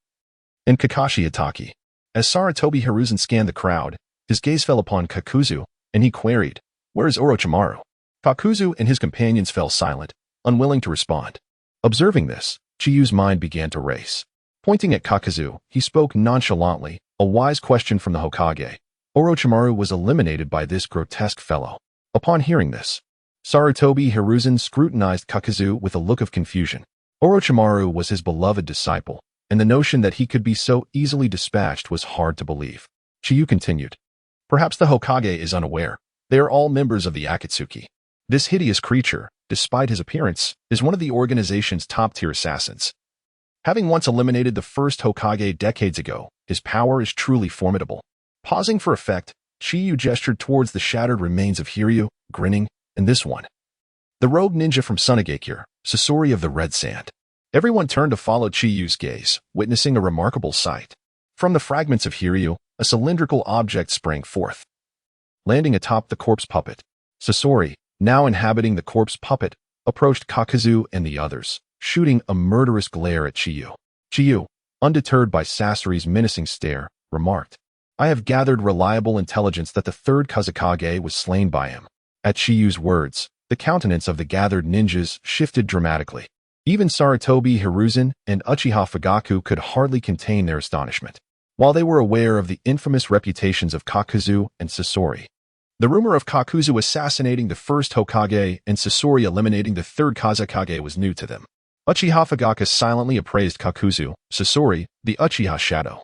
and Kakashi Itachi. As Sarutobi Hiruzen scanned the crowd, his gaze fell upon Kakuzu, and he queried, "Where is Orochimaru?" Kakuzu and his companions fell silent, unwilling to respond. Observing this, Chiyu's mind began to race. Pointing at Kakuzu, he spoke nonchalantly, a wise question from the Hokage. Orochimaru was eliminated by this grotesque fellow. Upon hearing this, Sarutobi Hiruzen scrutinized Kakuzu with a look of confusion. Orochimaru was his beloved disciple, and the notion that he could be so easily dispatched was hard to believe. Chiyu continued, "Perhaps the Hokage is unaware. They are all members of the Akatsuki. This hideous creature, despite his appearance, is one of the organization's top-tier assassins. Having once eliminated the first Hokage decades ago, his power is truly formidable." Pausing for effect, Chiyu gestured towards the shattered remains of Hiryu, grinning, "And this one, the rogue ninja from Sunagakure, Sasori of the Red Sand." Everyone turned to follow Chiyu's gaze, witnessing a remarkable sight. From the fragments of Hiryu, a cylindrical object sprang forth, landing atop the corpse puppet. Sasori, now inhabiting the corpse puppet, approached Kakuzu and the others, shooting a murderous glare at Chiyu. Chiyu, undeterred by Sasori's menacing stare, remarked, "I have gathered reliable intelligence that the third Kazekage was slain by him." At Chiyu's words, the countenance of the gathered ninjas shifted dramatically. Even Sarutobi Hiruzen and Uchiha Fugaku could hardly contain their astonishment. While they were aware of the infamous reputations of Kakuzu and Sasori, the rumor of Kakuzu assassinating the first Hokage and Sasori eliminating the third Kazekage was new to them. Uchiha Fugaku silently appraised Kakuzu, Sasori, the Uchiha Shadow,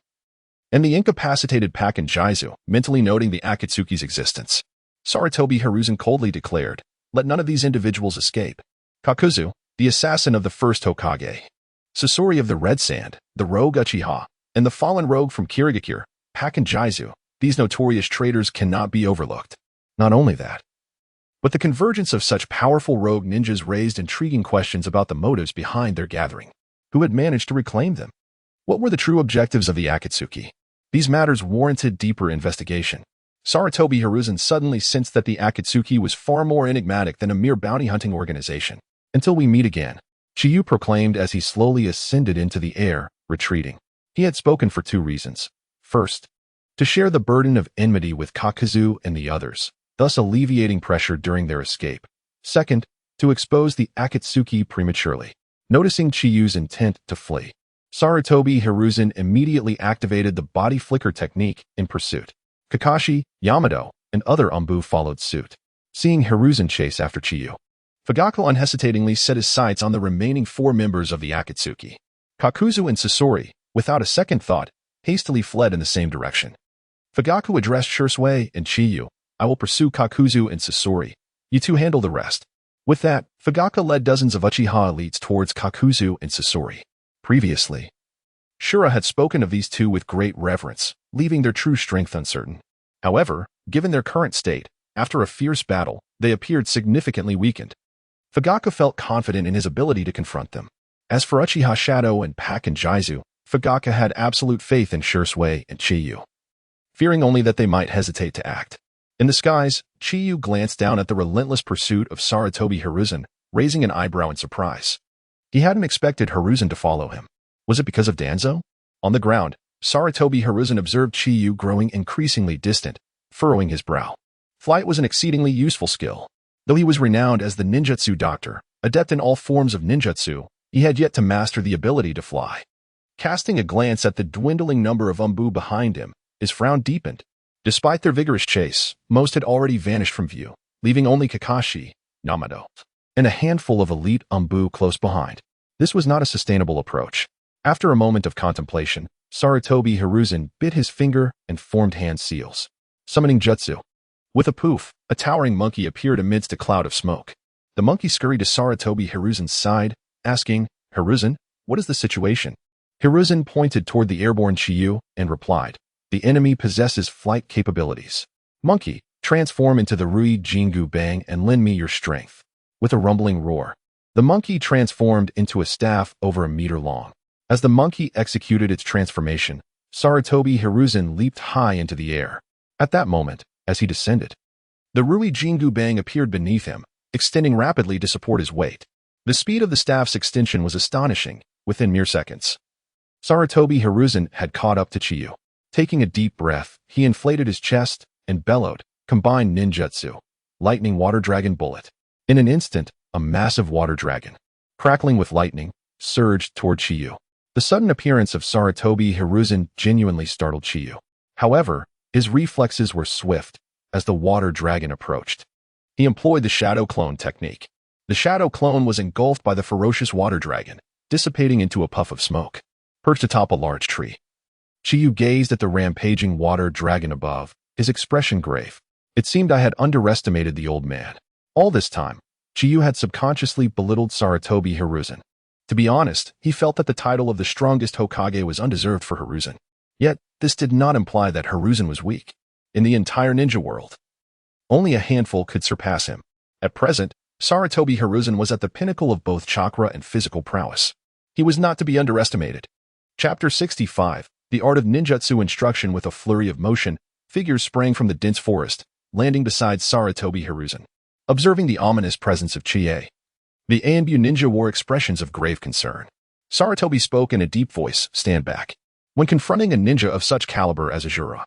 and the incapacitated Pack and Jizu, mentally noting the Akatsuki's existence. Sarutobi Hiruzen coldly declared, "Let none of these individuals escape." Kakuzu, the assassin of the first Hokage, Sasori of the Red Sand, the rogue Uchiha, and the fallen rogue from Kirigakure, Pack and Jizu, these notorious traitors cannot be overlooked. Not only that, but the convergence of such powerful rogue ninjas raised intriguing questions about the motives behind their gathering. Who had managed to reclaim them? What were the true objectives of the Akatsuki? These matters warranted deeper investigation. Sarutobi Hiruzen suddenly sensed that the Akatsuki was far more enigmatic than a mere bounty-hunting organization. "Until we meet again," Chiyu proclaimed as he slowly ascended into the air, retreating. He had spoken for two reasons. First, to share the burden of enmity with Kakuzu and the others, thus alleviating pressure during their escape. Second, to expose the Akatsuki prematurely. Noticing Chiyu's intent to flee, Sarutobi Hiruzen immediately activated the body flicker technique in pursuit. Kakashi, Yamato, and other Anbu followed suit. Seeing Hiruzen chase after Chiyu, Fugaku unhesitatingly set his sights on the remaining four members of the Akatsuki. Kakuzu and Sasori, without a second thought, hastily fled in the same direction. Fugaku addressed Shursui and Chiyu, "I will pursue Kakuzu and Sasori. You two handle the rest." With that, Fugaku led dozens of Uchiha elites towards Kakuzu and Sasori. Previously, Shura had spoken of these two with great reverence, leaving their true strength uncertain. However, given their current state, after a fierce battle, they appeared significantly weakened. Fugaku felt confident in his ability to confront them. As for Uchiha Shadow and Pack and Jizu, Fugaku had absolute faith in Shursui and Chiyu, fearing only that they might hesitate to act. In the skies, Chiyu glanced down at the relentless pursuit of Sarutobi Hiruzen, raising an eyebrow in surprise. He hadn't expected Hiruzen to follow him. Was it because of Danzo? On the ground, Sarutobi Hiruzen observed Chiyu growing increasingly distant, furrowing his brow. Flight was an exceedingly useful skill. Though he was renowned as the ninjutsu doctor, adept in all forms of ninjutsu, he had yet to master the ability to fly. Casting a glance at the dwindling number of Anbu behind him, his frown deepened. Despite their vigorous chase, most had already vanished from view, leaving only Kakashi, Yamato, and a handful of elite Anbu close behind. This was not a sustainable approach. After a moment of contemplation, Sarutobi Hiruzen bit his finger and formed hand seals. Summoning jutsu. With a poof, a towering monkey appeared amidst a cloud of smoke. The monkey scurried to Sarutobi Hiruzen's side, asking, "Hiruzen, what is the situation?" Hiruzen pointed toward the airborne Chiyu and replied, "The enemy possesses flight capabilities. Monkey, transform into the Rui Jingu Bang and lend me your strength." With a rumbling roar, the monkey transformed into a staff over a meter long. As the monkey executed its transformation, Sarutobi Hiruzen leaped high into the air. At that moment, as he descended, the Rui Jingu Bang appeared beneath him, extending rapidly to support his weight. The speed of the staff's extension was astonishing, within mere seconds. Sarutobi Hiruzen had caught up to Chiyu. Taking a deep breath, he inflated his chest and bellowed, "Combined ninjutsu, lightning water dragon bullet." In an instant, a massive water dragon, crackling with lightning, surged toward Chiyu. The sudden appearance of Sarutobi Hiruzen genuinely startled Chiyu. However, his reflexes were swift as the water dragon approached. He employed the shadow clone technique. The shadow clone was engulfed by the ferocious water dragon, dissipating into a puff of smoke. Perched atop a large tree, Chiyu gazed at the rampaging water dragon above, his expression grave. It seemed I had underestimated the old man. All this time, Chiyu had subconsciously belittled Sarutobi Hiruzen. To be honest, he felt that the title of the strongest Hokage was undeserved for Hiruzen. Yet, this did not imply that Hiruzen was weak. In the entire ninja world, only a handful could surpass him. At present, Sarutobi Hiruzen was at the pinnacle of both chakra and physical prowess. He was not to be underestimated. Chapter 65, The Art of Ninjutsu Instruction. With a flurry of motion, figures sprang from the dense forest, landing beside Sarutobi Hiruzen. Observing the ominous presence of Chie, the Anbu ninja wore expressions of grave concern. Sarutobi spoke in a deep voice, "Stand back." When confronting a ninja of such caliber as Azura,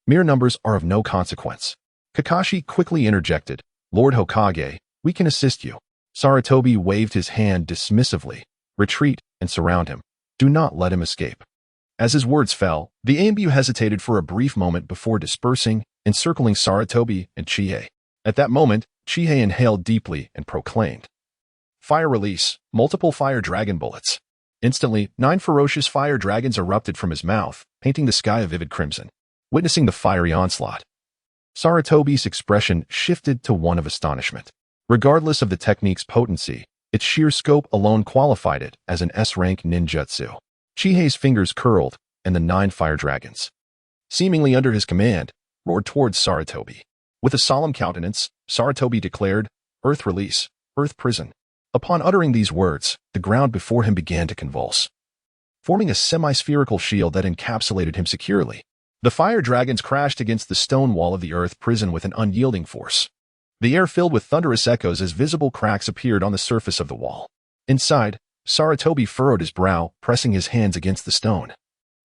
mere numbers are of no consequence. Kakashi quickly interjected, "Lord Hokage, we can assist you." Sarutobi waved his hand dismissively. "Retreat and surround him. Do not let him escape." As his words fell, the Anbu hesitated for a brief moment before dispersing, encircling Sarutobi and Chie. At that moment, Chie inhaled deeply and proclaimed, "Fire release, multiple fire dragon bullets." Instantly, 9 ferocious fire dragons erupted from his mouth, painting the sky a vivid crimson. Witnessing the fiery onslaught, Sarutobi's expression shifted to one of astonishment. Regardless of the technique's potency, its sheer scope alone qualified it as an S-rank ninjutsu. Chihei's fingers curled, and the 9 fire dragons, seemingly under his command, roared towards Sarutobi. With a solemn countenance, Sarutobi declared, "Earth release, Earth prison." Upon uttering these words, the ground before him began to convulse, forming a semi-spherical shield that encapsulated him securely. The fire dragons crashed against the stone wall of the Earth prison with an unyielding force. The air filled with thunderous echoes as visible cracks appeared on the surface of the wall. Inside, Sarutobi furrowed his brow, pressing his hands against the stone,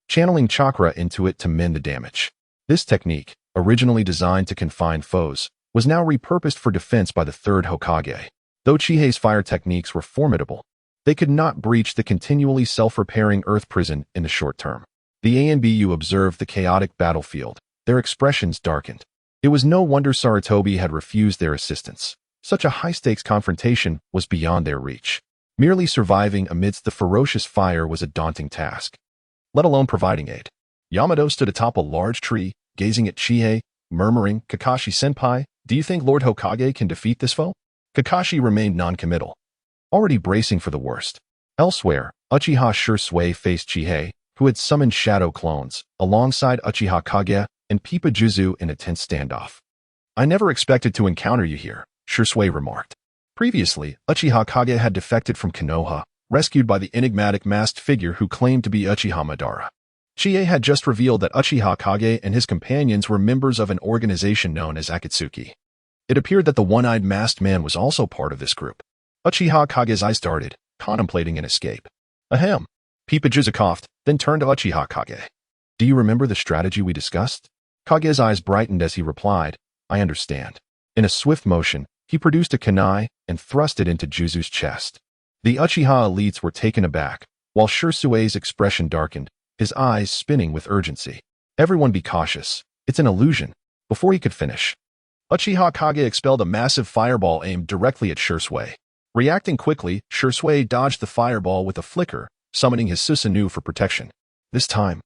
channeling chakra into it to mend the damage. This technique, originally designed to confine foes, was now repurposed for defense by the third Hokage. Though Chihei's fire techniques were formidable, they could not breach the continually self-repairing Earth prison in the short term. The ANBU observed the chaotic battlefield, their expressions darkened. It was no wonder Sarutobi had refused their assistance. Such a high-stakes confrontation was beyond their reach. Merely surviving amidst the ferocious fire was a daunting task, let alone providing aid. Yamato stood atop a large tree, gazing at Chihei, murmuring, "Kakashi-senpai, do you think Lord Hokage can defeat this foe?" Kakashi remained non-committal, already bracing for the worst. Elsewhere, Uchiha Shursui faced Chihei, who had summoned shadow clones, alongside Uchiha Kage and Pipa Juzu in a tense standoff. "I never expected to encounter you here," Shursui remarked. Previously, Uchiha Kage had defected from Konoha, rescued by the enigmatic masked figure who claimed to be Uchiha Madara. Chie had just revealed that Uchiha Kage and his companions were members of an organization known as Akatsuki. It appeared that the one-eyed masked man was also part of this group. Uchiha Kage's eyes darted, contemplating an escape. "Ahem." Pipa Juzu coughed, then turned to Uchiha Kage. "Do you remember the strategy we discussed?" Kage's eyes brightened as he replied, "I understand." In a swift motion, he produced a kunai and thrust it into Juzu's chest. The Uchiha elites were taken aback, while Shursue's expression darkened, his eyes spinning with urgency. "Everyone be cautious. It's an illusion." Before he could finish, Uchiha Kage expelled a massive fireball aimed directly at Shursui. Reacting quickly, Shursui dodged the fireball with a flicker, summoning his Susanoo for protection. "This time,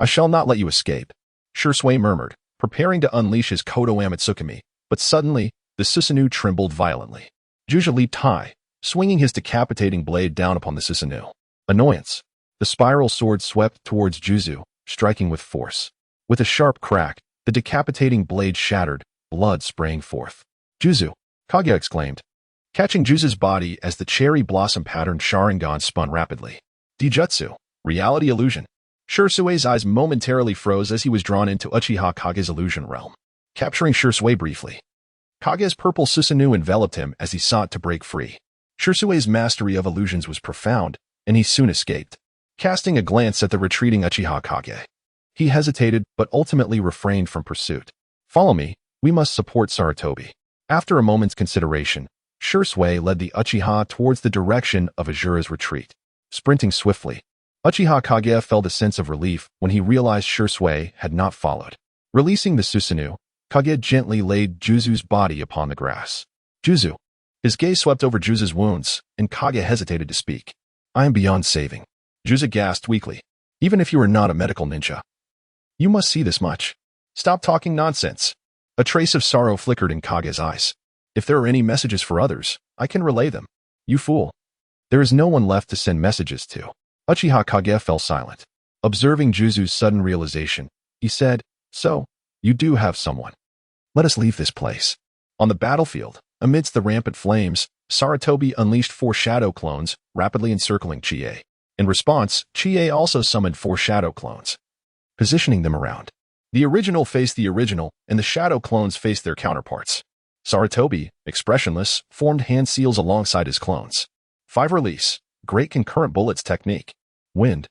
I shall not let you escape," Shursui murmured, preparing to unleash his Kodo Amatsukami, but suddenly, the Susanoo trembled violently. Juju leaped high, swinging his decapitating blade down upon the Susanoo. Annoyance. The spiral sword swept towards Juzu, striking with force. With a sharp crack, the decapitating blade shattered, blood spraying forth. "Juzu!" Kage exclaimed, catching Juzu's body as the cherry blossom-patterned Sharingan spun rapidly. "Dijutsu. Reality illusion." Shursue's eyes momentarily froze as he was drawn into Uchiha Kage's illusion realm. Capturing Shursui briefly, Kage's purple Susanoo enveloped him as he sought to break free. Shursue's mastery of illusions was profound, and he soon escaped. Casting a glance at the retreating Uchiha Kage, he hesitated but ultimately refrained from pursuit. "Follow me, we must support Sarutobi." After a moment's consideration, Shursui led the Uchiha towards the direction of Azura's retreat. Sprinting swiftly, Uchiha Kage felt a sense of relief when he realized Shursui had not followed. Releasing the Susanoo, Kage gently laid Juzu's body upon the grass. "Juzu." His gaze swept over Juzu's wounds, and Kage hesitated to speak. "I am beyond saving." Juzu gasped weakly. "Even if you are not a medical ninja, you must see this much. Stop talking nonsense." A trace of sorrow flickered in Kage's eyes. "If there are any messages for others, I can relay them." "You fool. There is no one left to send messages to." Uchiha Kage fell silent. Observing Juzu's sudden realization, he said, "So, you do have someone. Let us leave this place." On the battlefield, amidst the rampant flames, Sarutobi unleashed 4 shadow clones, rapidly encircling Chie. In response, Chie also summoned 4 shadow clones, positioning them around. The original faced the original, and the shadow clones faced their counterparts. Sarutobi, expressionless, formed hand seals alongside his clones. 5 release, great concurrent bullets technique. Wind,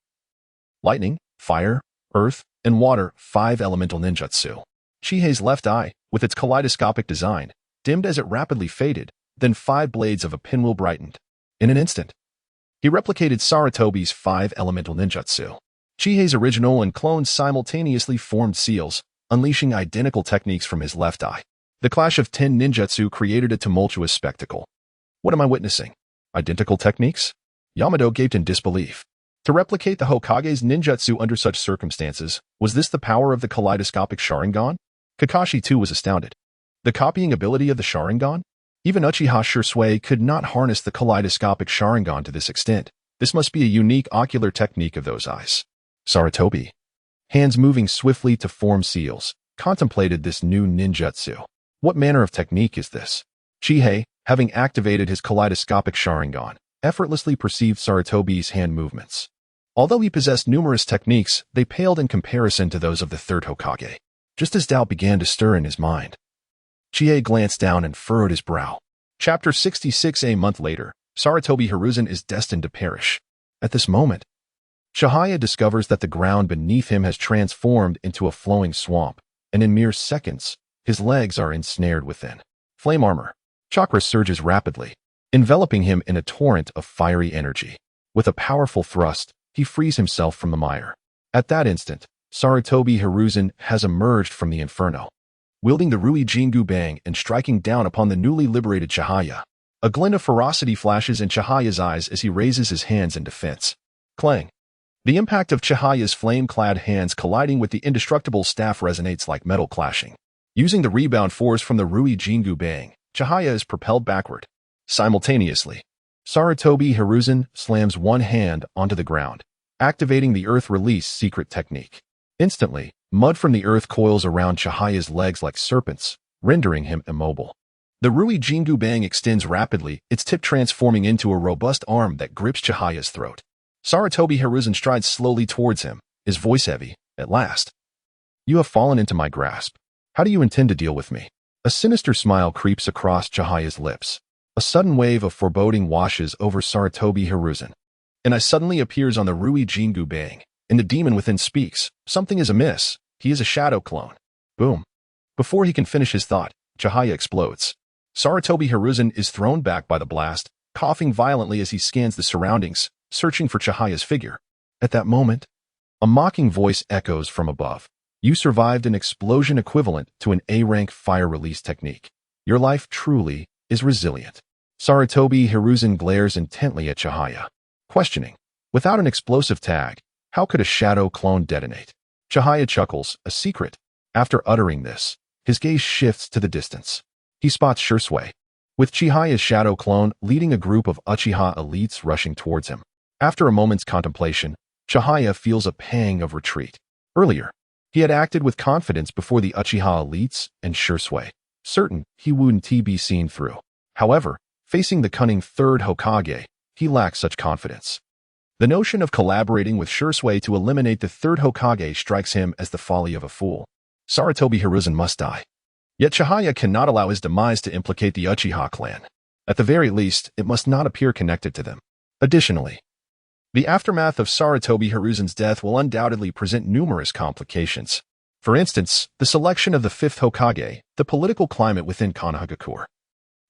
lightning, fire, earth, and water, 5 elemental ninjutsu. Chihei's left eye, with its kaleidoscopic design, dimmed as it rapidly faded, then 5 blades of a pinwheel brightened. In an instant, he replicated Sarutobi's 5 elemental ninjutsu. Chihei's original and clones simultaneously formed seals, unleashing identical techniques from his left eye. The clash of 10 ninjutsu created a tumultuous spectacle. What am I witnessing? Identical techniques? Yamato gaped in disbelief. To replicate the Hokage's ninjutsu under such circumstances, was this the power of the kaleidoscopic Sharingan? Kakashi too was astounded. The copying ability of the Sharingan? Even Uchiha Shisui could not harness the kaleidoscopic Sharingan to this extent. This must be a unique ocular technique of those eyes. Sarutobi, hands moving swiftly to form seals, contemplated this new ninjutsu. What manner of technique is this? Chihei, having activated his kaleidoscopic Sharingan, effortlessly perceived Sarutobi's hand movements. Although he possessed numerous techniques, they paled in comparison to those of the third Hokage. Just as doubt began to stir in his mind, Chihei glanced down and furrowed his brow. Chapter 66. A month later, Sarutobi Hiruzen is destined to perish. At this moment, Chihaya discovers that the ground beneath him has transformed into a flowing swamp, and in mere seconds, his legs are ensnared within. Flame armor. Chakra surges rapidly, enveloping him in a torrent of fiery energy. With a powerful thrust, he frees himself from the mire. At that instant, Sarutobi Hiruzen has emerged from the inferno, wielding the Rui Jingu Bang and striking down upon the newly liberated Chihaya. A glint of ferocity flashes in Chihaya's eyes as he raises his hands in defense. Clang! The impact of Chihaya's flame-clad hands colliding with the indestructible staff resonates like metal clashing. Using the rebound force from the Rui Jingu Bang, Chihaya is propelled backward. Simultaneously, Sarutobi Hiruzen slams one hand onto the ground, activating the Earth Release secret technique. Instantly, mud from the earth coils around Chihaya's legs like serpents, rendering him immobile. The Rui Jingu Bang extends rapidly, its tip transforming into a robust arm that grips Chihaya's throat. Sarutobi Hiruzen strides slowly towards him, his voice heavy. At last, you have fallen into my grasp. How do you intend to deal with me? A sinister smile creeps across Chihaya's lips. A sudden wave of foreboding washes over Sarutobi Hiruzen. An eye suddenly appears on the Rui Jingu Bang, and the demon within speaks. Something is amiss. He is a shadow clone. Boom. Before he can finish his thought, Chihaya explodes. Sarutobi Hiruzen is thrown back by the blast, coughing violently as he scans the surroundings, searching for Chihaya's figure. At that moment, a mocking voice echoes from above. You survived an explosion equivalent to an A-rank fire release technique. Your life truly is resilient. Sarutobi Hiruzen glares intently at Chihaya, questioning, without an explosive tag, how could a shadow clone detonate? Chihaya chuckles, a secret. After uttering this, his gaze shifts to the distance. He spots Shisui, with Chihaya's shadow clone leading a group of Uchiha elites rushing towards him. After a moment's contemplation, Chihaya feels a pang of retreat. Earlier, he had acted with confidence before the Uchiha elites and Shisui, certain he wouldn't be seen through. However, facing the cunning third Hokage, he lacks such confidence. The notion of collaborating with Shisui to eliminate the third Hokage strikes him as the folly of a fool. Sarutobi Hiruzen must die. Yet Chihaya cannot allow his demise to implicate the Uchiha clan. At the very least, it must not appear connected to them. Additionally, the aftermath of Sarutobi Hiruzen's death will undoubtedly present numerous complications. For instance, the selection of the fifth Hokage, the political climate within Konohagakure,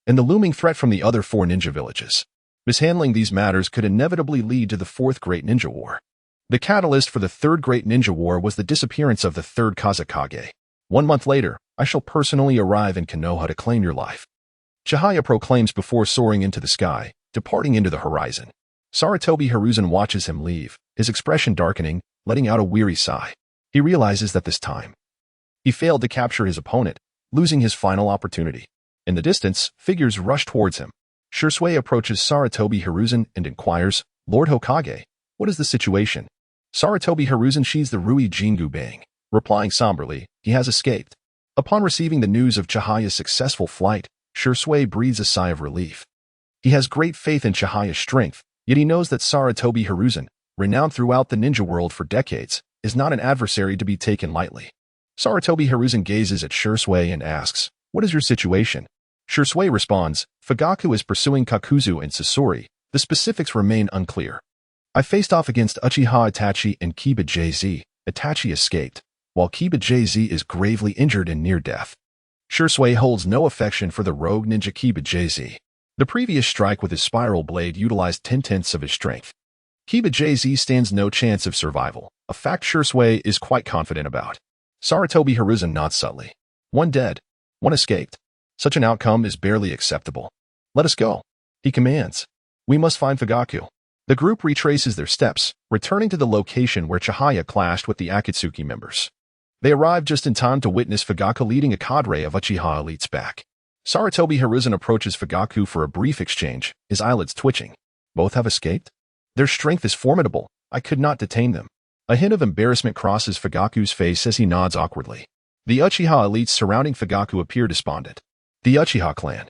and the looming threat from the other four ninja villages. Mishandling these matters could inevitably lead to the fourth Great Ninja War. The catalyst for the third Great Ninja War was the disappearance of the third Kazekage. 1 month later, I shall personally arrive in Konoha to claim your life. Chihaya proclaims before soaring into the sky, departing into the horizon. Sarutobi Hiruzen watches him leave, his expression darkening, letting out a weary sigh. He realizes that this time, he failed to capture his opponent, losing his final opportunity. In the distance, figures rush towards him. Shisui approaches Sarutobi Hiruzen and inquires, Lord Hokage, what is the situation? Sarutobi Hiruzen sheathes the Rui Jingu Bang, replying somberly, he has escaped. Upon receiving the news of Chihaya's successful flight, Shisui breathes a sigh of relief. He has great faith in Chihaya's strength, yet he knows that Sarutobi Hiruzen, renowned throughout the ninja world for decades, is not an adversary to be taken lightly. Sarutobi Hiruzen gazes at Shisui and asks, what is your situation? Shisui responds, Fugaku is pursuing Kakuzu and Sasori. The specifics remain unclear. I faced off against Uchiha Itachi and Kiba JZ. Itachi escaped, while Kiba JZ is gravely injured and near death. Shisui holds no affection for the rogue ninja Kiba JZ. The previous strike with his spiral blade utilized 10/10 of his strength. Kiba JZ stands no chance of survival, a fact Shisui is quite confident about. Sarutobi Hiruzen nods subtly. One dead, one escaped. Such an outcome is barely acceptable. Let us go, he commands. We must find Fugaku. The group retraces their steps, returning to the location where Chihaya clashed with the Akatsuki members. They arrive just in time to witness Fugaku leading a cadre of Uchiha elites back. Sarutobi Hiruzen approaches Fugaku for a brief exchange, his eyelids twitching. Both have escaped? Their strength is formidable. I could not detain them. A hint of embarrassment crosses Fugaku's face as he nods awkwardly. The Uchiha elites surrounding Fugaku appear despondent. The Uchiha clan,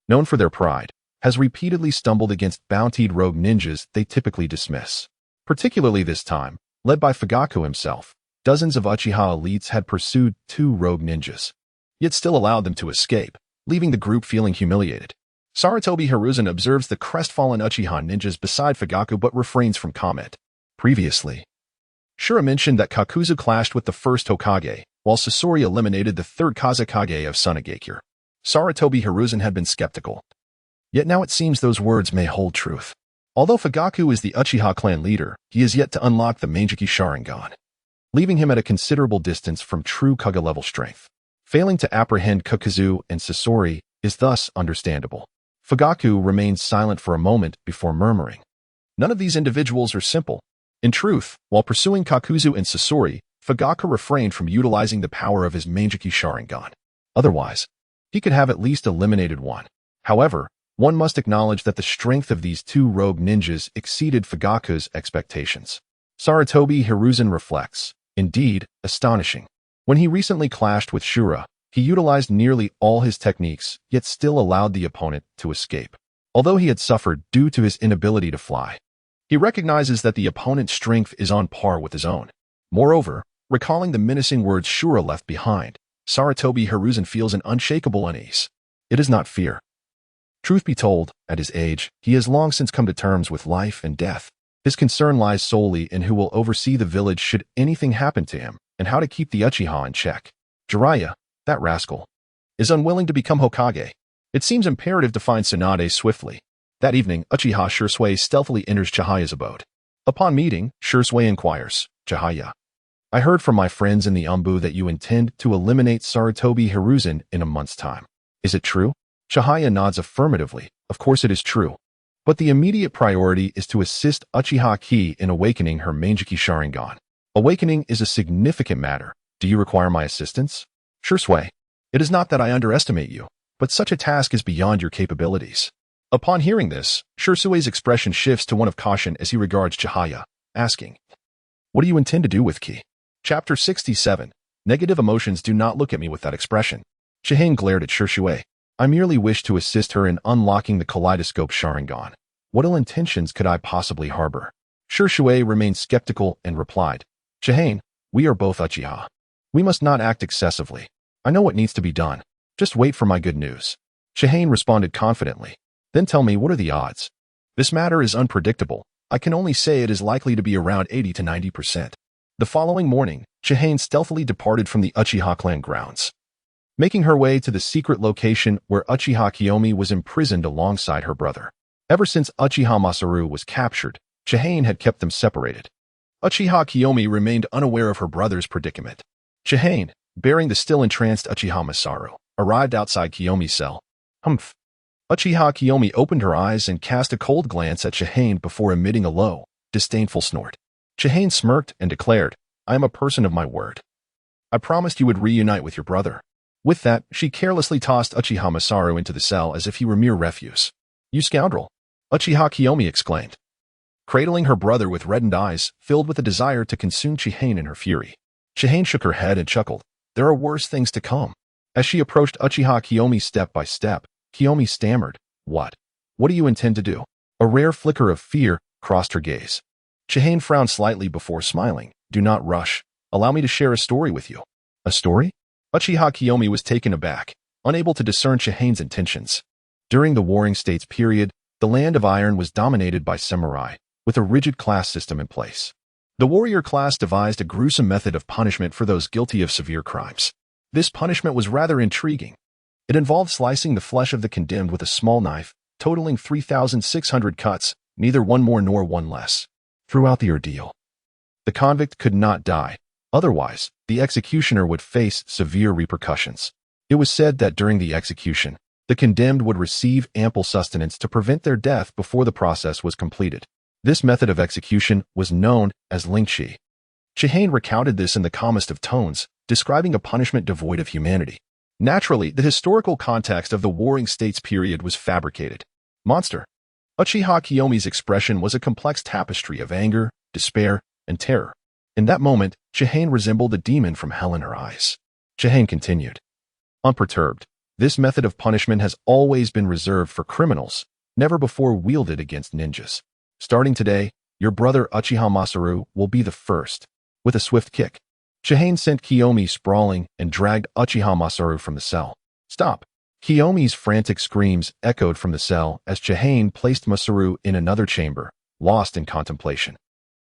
known for their pride, has repeatedly stumbled against bountied rogue ninjas they typically dismiss. Particularly this time, led by Fugaku himself, dozens of Uchiha elites had pursued 2 rogue ninjas, yet still allowed them to escape, leaving the group feeling humiliated. Sarutobi Hiruzen observes the crestfallen Uchiha ninjas beside Fugaku but refrains from comment. Previously, Shura mentioned that Kakuzu clashed with the first Hokage, while Sasori eliminated the third Kazekage of Sunagakure. Sarutobi Hiruzen had been skeptical. Yet now it seems those words may hold truth. Although Fugaku is the Uchiha clan leader, he is yet to unlock the Meijiki Sharingan, leaving him at a considerable distance from true Kaga-level strength. Failing to apprehend Kakuzu and Sasori is thus understandable. Fugaku remains silent for a moment before murmuring. None of these individuals are simple. In truth, while pursuing Kakuzu and Sasori, Fugaku refrained from utilizing the power of his Meijiki Sharingan. Otherwise, he could have at least eliminated one. However, one must acknowledge that the strength of these 2 rogue ninjas exceeded Fugaku's expectations. Sarutobi Hiruzen reflects. Indeed, astonishing. When he recently clashed with Shura, he utilized nearly all his techniques, yet still allowed the opponent to escape. Although he had suffered due to his inability to fly, he recognizes that the opponent's strength is on par with his own. Moreover, recalling the menacing words Shura left behind, Sarutobi Hiruzen feels an unshakable unease. It is not fear. Truth be told, at his age, he has long since come to terms with life and death. His concern lies solely in who will oversee the village should anything happen to him, and how to keep the Uchiha in check. Jiraiya, that rascal, is unwilling to become Hokage. It seems imperative to find Tsunade swiftly. That evening, Uchiha Shursui stealthily enters Chihaya's abode. Upon meeting, Shursui inquires, Chihaya, I heard from my friends in the Umbu that you intend to eliminate Sarutobi Hiruzen in a month's time. Is it true? Chihaya nods affirmatively. Of course it is true. But the immediate priority is to assist Uchiha Ki in awakening her Meijiki Sharingan. Awakening is a significant matter. Do you require my assistance? Shursui, it is not that I underestimate you, but such a task is beyond your capabilities. Upon hearing this, Shursui's expression shifts to one of caution as he regards Chihaya, asking, What do you intend to do with Ki? Chapter 67. Negative emotions do not look at me with that expression. Chihane glared at Shursui. I merely wish to assist her in unlocking the Kaleidoscope Sharingan. What ill intentions could I possibly harbor? Shursui remained skeptical and replied, Chihane, we are both Uchiha. We must not act excessively. I know what needs to be done. Just wait for my good news. Chihane responded confidently. Then tell me, what are the odds? This matter is unpredictable. I can only say it is likely to be around 80 to 90%. The following morning, Chihane stealthily departed from the Uchiha clan grounds, making her way to the secret location where Uchiha Kiyomi was imprisoned alongside her brother. Ever since Uchiha Masaru was captured, Chihane had kept them separated. Uchiha Kiyomi remained unaware of her brother's predicament. Chihane, bearing the still entranced Uchiha Masaru, arrived outside Kiyomi's cell. Humph. Uchiha Kiyomi opened her eyes and cast a cold glance at Chihane before emitting a low, disdainful snort. Chihane smirked and declared, I am a person of my word. I promised you would reunite with your brother. With that, she carelessly tossed Uchiha Masaru into the cell as if he were mere refuse. You scoundrel! Uchiha Kiyomi exclaimed, cradling her brother with reddened eyes, filled with a desire to consume Chihane in her fury. Chihane shook her head and chuckled. There are worse things to come. As she approached Uchiha Kiyomi step by step, Kiyomi stammered, What? What do you intend to do? A rare flicker of fear crossed her gaze. Chihane frowned slightly before smiling. Do not rush. Allow me to share a story with you. A story? Uchiha Kiyomi was taken aback, unable to discern Chihane's intentions. During the Warring States period, the Land of Iron was dominated by samurai, with a rigid class system in place. The warrior class devised a gruesome method of punishment for those guilty of severe crimes. This punishment was rather intriguing. It involved slicing the flesh of the condemned with a small knife, totaling 3,600 cuts, neither one more nor one less. Throughout the ordeal, the convict could not die. Otherwise, the executioner would face severe repercussions. It was said that during the execution, the condemned would receive ample sustenance to prevent their death before the process was completed. This method of execution was known as lynching. Chihane recounted this in the calmest of tones, describing a punishment devoid of humanity. Naturally, the historical context of the Warring States period was fabricated. Monster. Uchiha Kiyomi's expression was a complex tapestry of anger, despair, and terror. In that moment, Chihane resembled a demon from hell in her eyes. Chihane continued. Unperturbed, this method of punishment has always been reserved for criminals, never before wielded against ninjas. Starting today, your brother Uchiha Masaru will be the first. With a swift kick, Chihane sent Kiyomi sprawling and dragged Uchiha Masaru from the cell. Stop! Kiyomi's frantic screams echoed from the cell as Chihane placed Masaru in another chamber, lost in contemplation.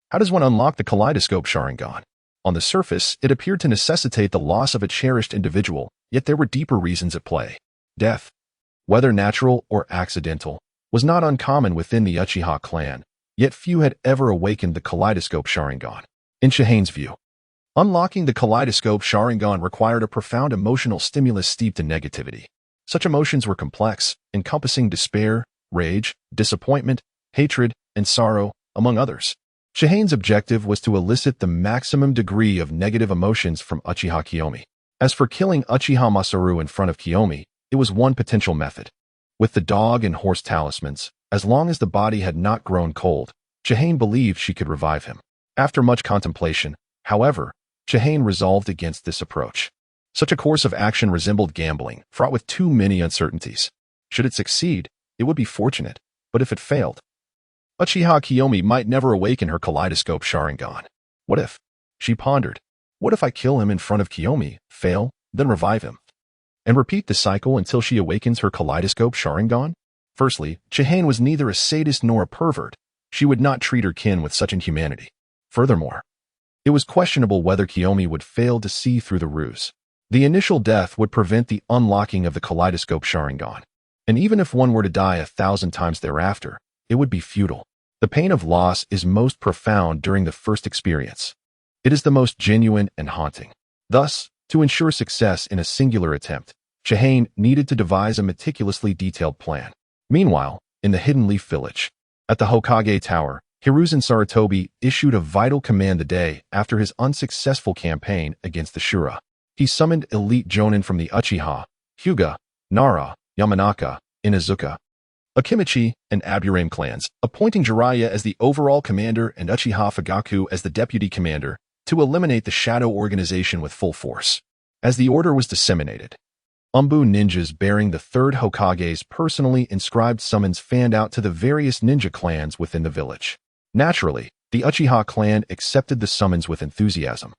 How does one unlock the kaleidoscope Sharingan? On the surface, it appeared to necessitate the loss of a cherished individual, yet there were deeper reasons at play. Death, whether natural or accidental, was not uncommon within the Uchiha clan, yet few had ever awakened the kaleidoscope Sharingan. In Chihane's view, unlocking the kaleidoscope Sharingan required a profound emotional stimulus steeped in negativity. Such emotions were complex, encompassing despair, rage, disappointment, hatred, and sorrow, among others. Chihane's objective was to elicit the maximum degree of negative emotions from Uchiha Kiyomi. As for killing Uchiha Masaru in front of Kiyomi, it was one potential method. With the dog and horse talismans, as long as the body had not grown cold, Chihane believed she could revive him. After much contemplation, however, Chihane resolved against this approach. Such a course of action resembled gambling, fraught with too many uncertainties. Should it succeed, it would be fortunate, but if it failed, Uchiha Kiyomi might never awaken her kaleidoscope Sharingan. What if? She pondered. What if I kill him in front of Kiyomi, fail, then revive him? And repeat the cycle until she awakens her kaleidoscope Sharingan? Firstly, Chihane was neither a sadist nor a pervert. She would not treat her kin with such inhumanity. Furthermore, it was questionable whether Kiyomi would fail to see through the ruse. The initial death would prevent the unlocking of the kaleidoscope Sharingan. And even if one were to die 1,000 times thereafter, it would be futile. The pain of loss is most profound during the first experience. It is the most genuine and haunting. Thus, to ensure success in a singular attempt, Chihane needed to devise a meticulously detailed plan. Meanwhile, in the Hidden Leaf Village, at the Hokage Tower, Hiruzen Sarutobi issued a vital command the day after his unsuccessful campaign against the Shura. He summoned elite jonin from the Uchiha, Hyuga, Nara, Yamanaka, Inazuka, Akimichi, and Aburame clans, appointing Jiraiya as the overall commander and Uchiha Fugaku as the deputy commander to eliminate the shadow organization with full force. As the order was disseminated, Umbu ninjas bearing the third Hokage's personally inscribed summons fanned out to the various ninja clans within the village. Naturally, the Uchiha clan accepted the summons with enthusiasm,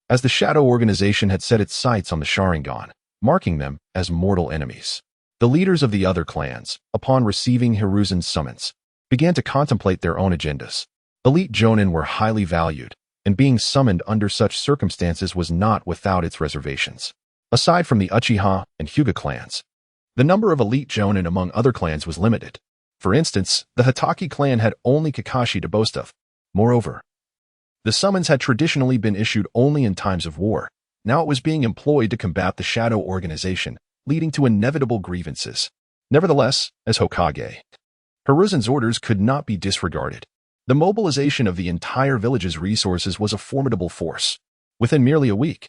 as the shadow organization had set its sights on the Sharingan, marking them as mortal enemies. The leaders of the other clans, upon receiving Hiruzen's summons, began to contemplate their own agendas. Elite jonin were highly valued, and being summoned under such circumstances was not without its reservations. Aside from the Uchiha and Hyuga clans, the number of elite jonin among other clans was limited. For instance, the Hitaki clan had only Kakashi to boast of. Moreover, the summons had traditionally been issued only in times of war. Now it was being employed to combat the shadow organization, leading to inevitable grievances. Nevertheless, as Hokage, Hiruzen's orders could not be disregarded. The mobilization of the entire village's resources was a formidable force. Within merely a week,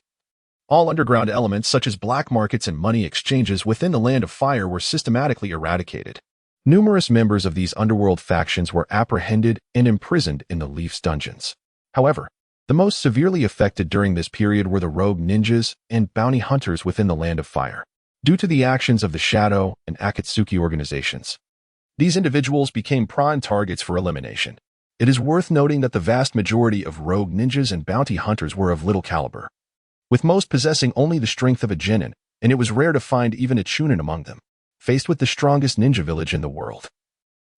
all underground elements such as black markets and money exchanges within the Land of Fire were systematically eradicated. Numerous members of these underworld factions were apprehended and imprisoned in the Leaf's dungeons. However, the most severely affected during this period were the rogue ninjas and bounty hunters within the Land of Fire. Due to the actions of the Shadow and Akatsuki organizations, these individuals became prime targets for elimination. It is worth noting that the vast majority of rogue ninjas and bounty hunters were of little caliber, with most possessing only the strength of a genin, and it was rare to find even a chunin among them. Faced with the strongest ninja village in the world,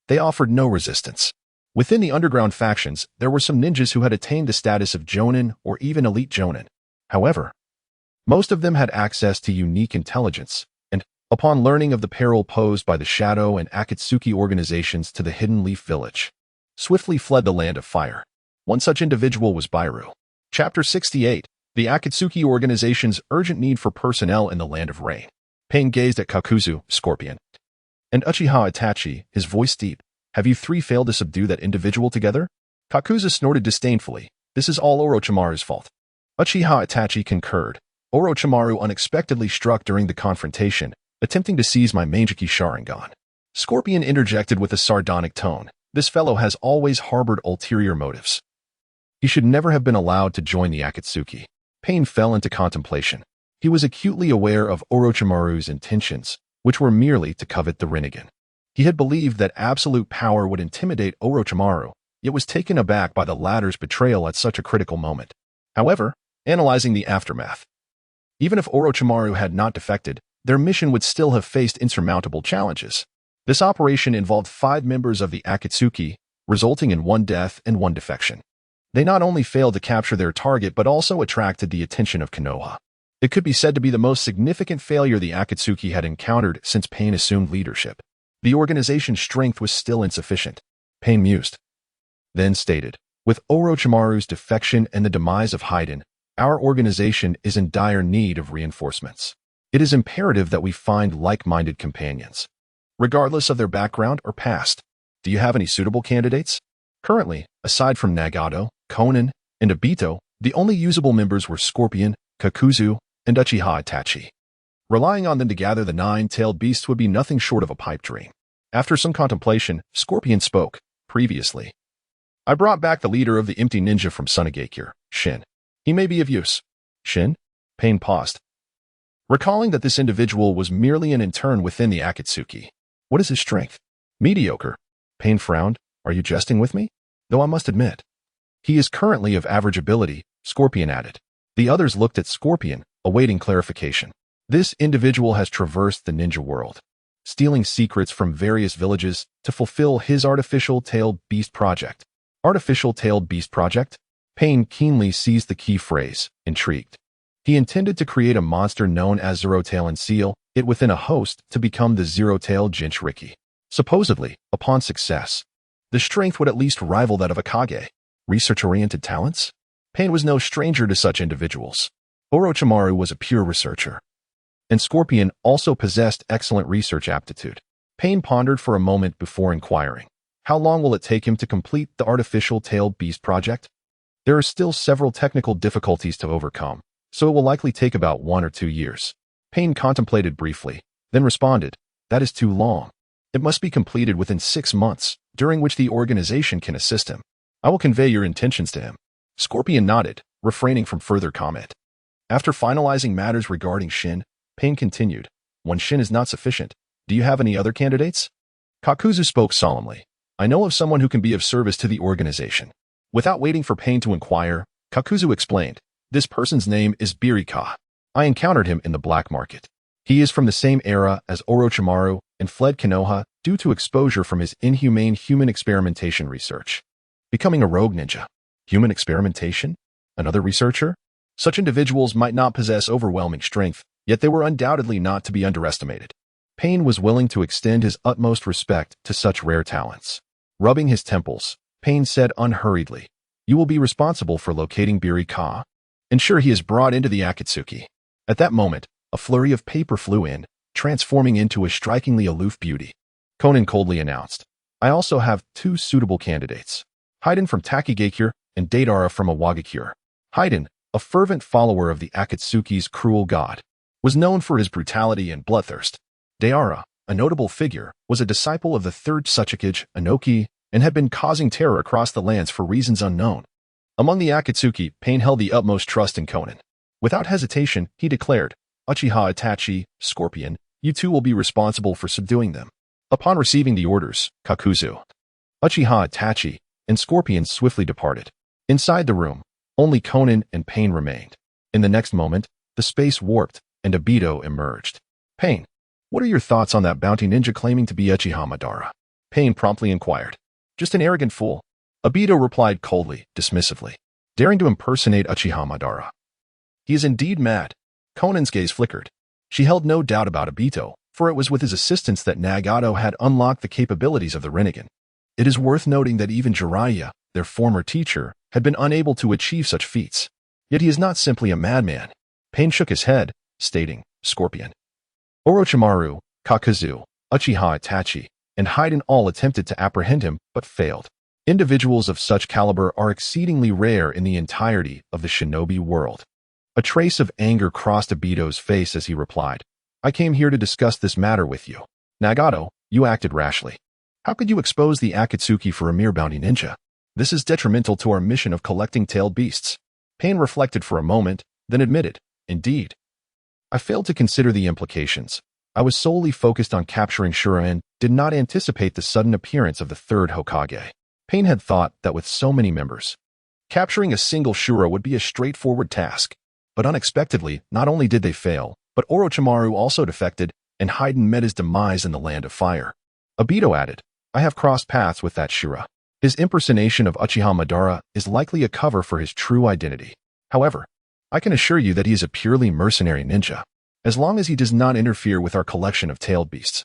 they offered no resistance. Within the underground factions, there were some ninjas who had attained the status of jonin or even elite jonin. However, most of them had access to unique intelligence, and, upon learning of the peril posed by the Shadow and Akatsuki organizations to the Hidden Leaf Village, swiftly fled the Land of Fire. One such individual was Bairu. Chapter 68, The Akatsuki Organization's Urgent Need for Personnel in the Land of Rain. Pain gazed at Kakuzu, Scorpion, and Uchiha Itachi, his voice deep. Have you three failed to subdue that individual together? Kakuzu snorted disdainfully. This is all Orochimaru's fault. Uchiha Itachi concurred. Orochimaru unexpectedly struck during the confrontation, attempting to seize my Mangeki Sharingan. Scorpion interjected with a sardonic tone. This fellow has always harbored ulterior motives. He should never have been allowed to join the Akatsuki. Pain fell into contemplation. He was acutely aware of Orochimaru's intentions, which were merely to covet the Rinnegan. He had believed that absolute power would intimidate Orochimaru, yet was taken aback by the latter's betrayal at such a critical moment. However, analyzing the aftermath, even if Orochimaru had not defected, their mission would still have faced insurmountable challenges. This operation involved 5 members of the Akatsuki, resulting in 1 death and 1 defection. They not only failed to capture their target but also attracted the attention of Konoha. It could be said to be the most significant failure the Akatsuki had encountered since Pain assumed leadership. The organization's strength was still insufficient. Pain mused, then stated, with Orochimaru's defection and the demise of Haiden, our organization is in dire need of reinforcements. It is imperative that we find like-minded companions, regardless of their background or past. Do you have any suitable candidates? Currently, aside from Nagato, Konan, and Obito, the only usable members were Scorpion, Kakuzu, and Uchiha Itachi. Relying on them to gather the 9-tailed beasts would be nothing short of a pipe dream. After some contemplation, Scorpion spoke. Previously, I brought back the leader of the empty ninja from Sunagakure, Shin. He may be of use. Shin? Pain paused, recalling that this individual was merely an intern within the Akatsuki. What is his strength? Mediocre. Pain frowned. Are you jesting with me? Though I must admit, he is currently of average ability, Scorpion added. The others looked at Scorpion, awaiting clarification. This individual has traversed the ninja world, stealing secrets from various villages to fulfill his artificial tailed beast project. Artificial tailed beast project? Pain keenly seized the key phrase, intrigued. He intended to create a monster known as Zero-Tail and seal it within a host to become the Zero-Tail Jinchuriki. Supposedly, upon success, the strength would at least rival that of a Kage. Research-oriented talents? Pain was no stranger to such individuals. Orochimaru was a pure researcher, and Scorpion also possessed excellent research aptitude. Pain pondered for a moment before inquiring, how long will it take him to complete the artificial tailed beast project? There are still several technical difficulties to overcome, so it will likely take about 1 or 2 years. Pain contemplated briefly, then responded, that is too long. It must be completed within 6 months, during which the organization can assist him. I will convey your intentions to him. Scorpion nodded, refraining from further comment. After finalizing matters regarding Shin, Pain continued, when Shin is not sufficient, do you have any other candidates? Kakuzu spoke solemnly. I know of someone who can be of service to the organization. Without waiting for Pain to inquire, Kakuzu explained, this person's name is Birika. I encountered him in the black market. He is from the same era as Orochimaru and fled Konoha due to exposure from his inhumane human experimentation research. Becoming a rogue ninja. Human experimentation? Another researcher? Such individuals might not possess overwhelming strength, yet they were undoubtedly not to be underestimated. Pain was willing to extend his utmost respect to such rare talents. Rubbing his temples, Pain said unhurriedly, you will be responsible for locating Birika. Ensure he is brought into the Akatsuki. At that moment, a flurry of paper flew in, transforming into a strikingly aloof beauty. Konan coldly announced, I also have 2 suitable candidates. Haiden from Takigakure and Deidara from Awagakure. Haiden, a fervent follower of the Akatsuki's cruel god, was known for his brutality and bloodthirst. Deidara, a notable figure, was a disciple of the 3rd Tsuchikage, Inoki, and had been causing terror across the lands for reasons unknown. Among the Akatsuki, Pain held the utmost trust in Konan. Without hesitation, he declared, Uchiha Itachi, Scorpion, you 2 will be responsible for subduing them. Upon receiving the orders, Kakuzu, Uchiha Itachi, and Scorpion swiftly departed. Inside the room, only Konan and Pain remained. In the next moment, the space warped, and Obito emerged. Pain, what are your thoughts on that bounty ninja claiming to be Uchiha Madara? Pain promptly inquired. Just an arrogant fool. Obito replied coldly, dismissively, daring to impersonate Uchiha Madara. He is indeed mad. Konan's gaze flickered. She held no doubt about Obito, for it was with his assistance that Nagato had unlocked the capabilities of the Rinnegan. It is worth noting that even Jiraiya, their former teacher, had been unable to achieve such feats. Yet he is not simply a madman. Pain shook his head, stating, Scorpion. Orochimaru, Kakuzu, Uchiha Itachi, and Haiden all attempted to apprehend him but failed. Individuals of such caliber are exceedingly rare in the entirety of the shinobi world. A trace of anger crossed Obito's face as he replied, I came here to discuss this matter with you. Nagato, you acted rashly. How could you expose the Akatsuki for a mere bounty ninja? This is detrimental to our mission of collecting tailed beasts. Pain reflected for a moment, then admitted, indeed. I failed to consider the implications. I was solely focused on capturing Shura and did not anticipate the sudden appearance of the third Hokage. Pain had thought that with so many members, capturing a single Shura would be a straightforward task. But unexpectedly, not only did they fail, but Orochimaru also defected, and Haiden met his demise in the Land of Fire. Obito added, I have crossed paths with that Shura. His impersonation of Uchiha Madara is likely a cover for his true identity. However, I can assure you that he is a purely mercenary ninja. As long as he does not interfere with our collection of tailed beasts,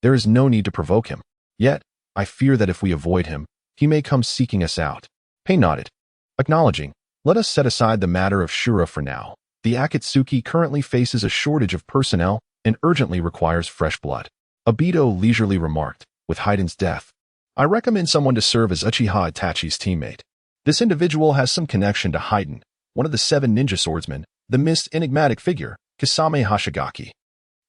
there is no need to provoke him. Yet, I fear that if we avoid him, he may come seeking us out. Pain nodded, acknowledging, let us set aside the matter of Shura for now. The Akatsuki currently faces a shortage of personnel and urgently requires fresh blood. Obito leisurely remarked, with Haiden's death, I recommend someone to serve as Uchiha Itachi's teammate. This individual has some connection to Haiden, one of the 7 ninja swordsmen, the mist enigmatic figure, Kisame Hashigaki.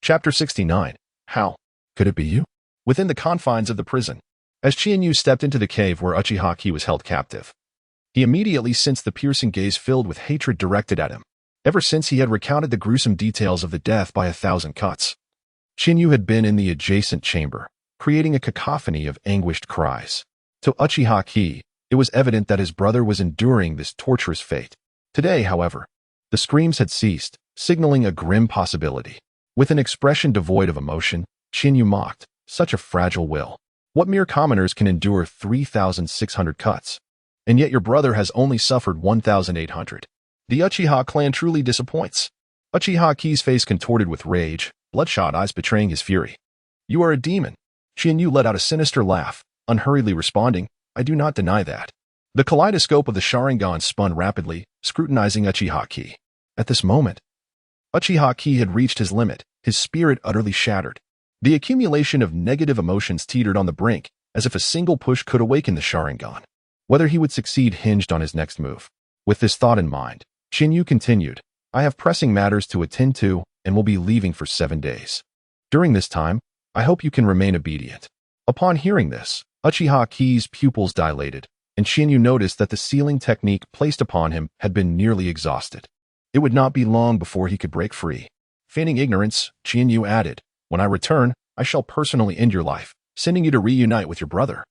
Chapter 69. How? Could it be you? Within the confines of the prison, as Chienyu stepped into the cave where Uchiha Ki was held captive, he immediately sensed the piercing gaze filled with hatred directed at him. Ever since he had recounted the gruesome details of the death by 1,000 cuts, Chienyu had been in the adjacent chamber, creating a cacophony of anguished cries. To Uchiha Ki, it was evident that his brother was enduring this torturous fate. Today, however, the screams had ceased, signaling a grim possibility. With an expression devoid of emotion, Chienyu mocked, such a fragile will. What mere commoners can endure 3,600 cuts? And yet your brother has only suffered 1,800. The Uchiha clan truly disappoints. Uchiha Ki's face contorted with rage, bloodshot eyes betraying his fury. You are a demon. Chienyu let out a sinister laugh, unhurriedly responding, I do not deny that. The kaleidoscope of the Sharingan spun rapidly, scrutinizing Uchiha Ki. At this moment, Uchiha Ki had reached his limit, his spirit utterly shattered. The accumulation of negative emotions teetered on the brink, as if a single push could awaken the Sharingan. Whether he would succeed hinged on his next move. With this thought in mind, Chienyu continued, I have pressing matters to attend to and will be leaving for 7 days. During this time, I hope you can remain obedient. Upon hearing this, Uchiha Ki's pupils dilated, and Chienyu noticed that the sealing technique placed upon him had been nearly exhausted. It would not be long before he could break free. Feigning ignorance, Chienyu added, when I return, I shall personally end your life, sending you to reunite with your brother.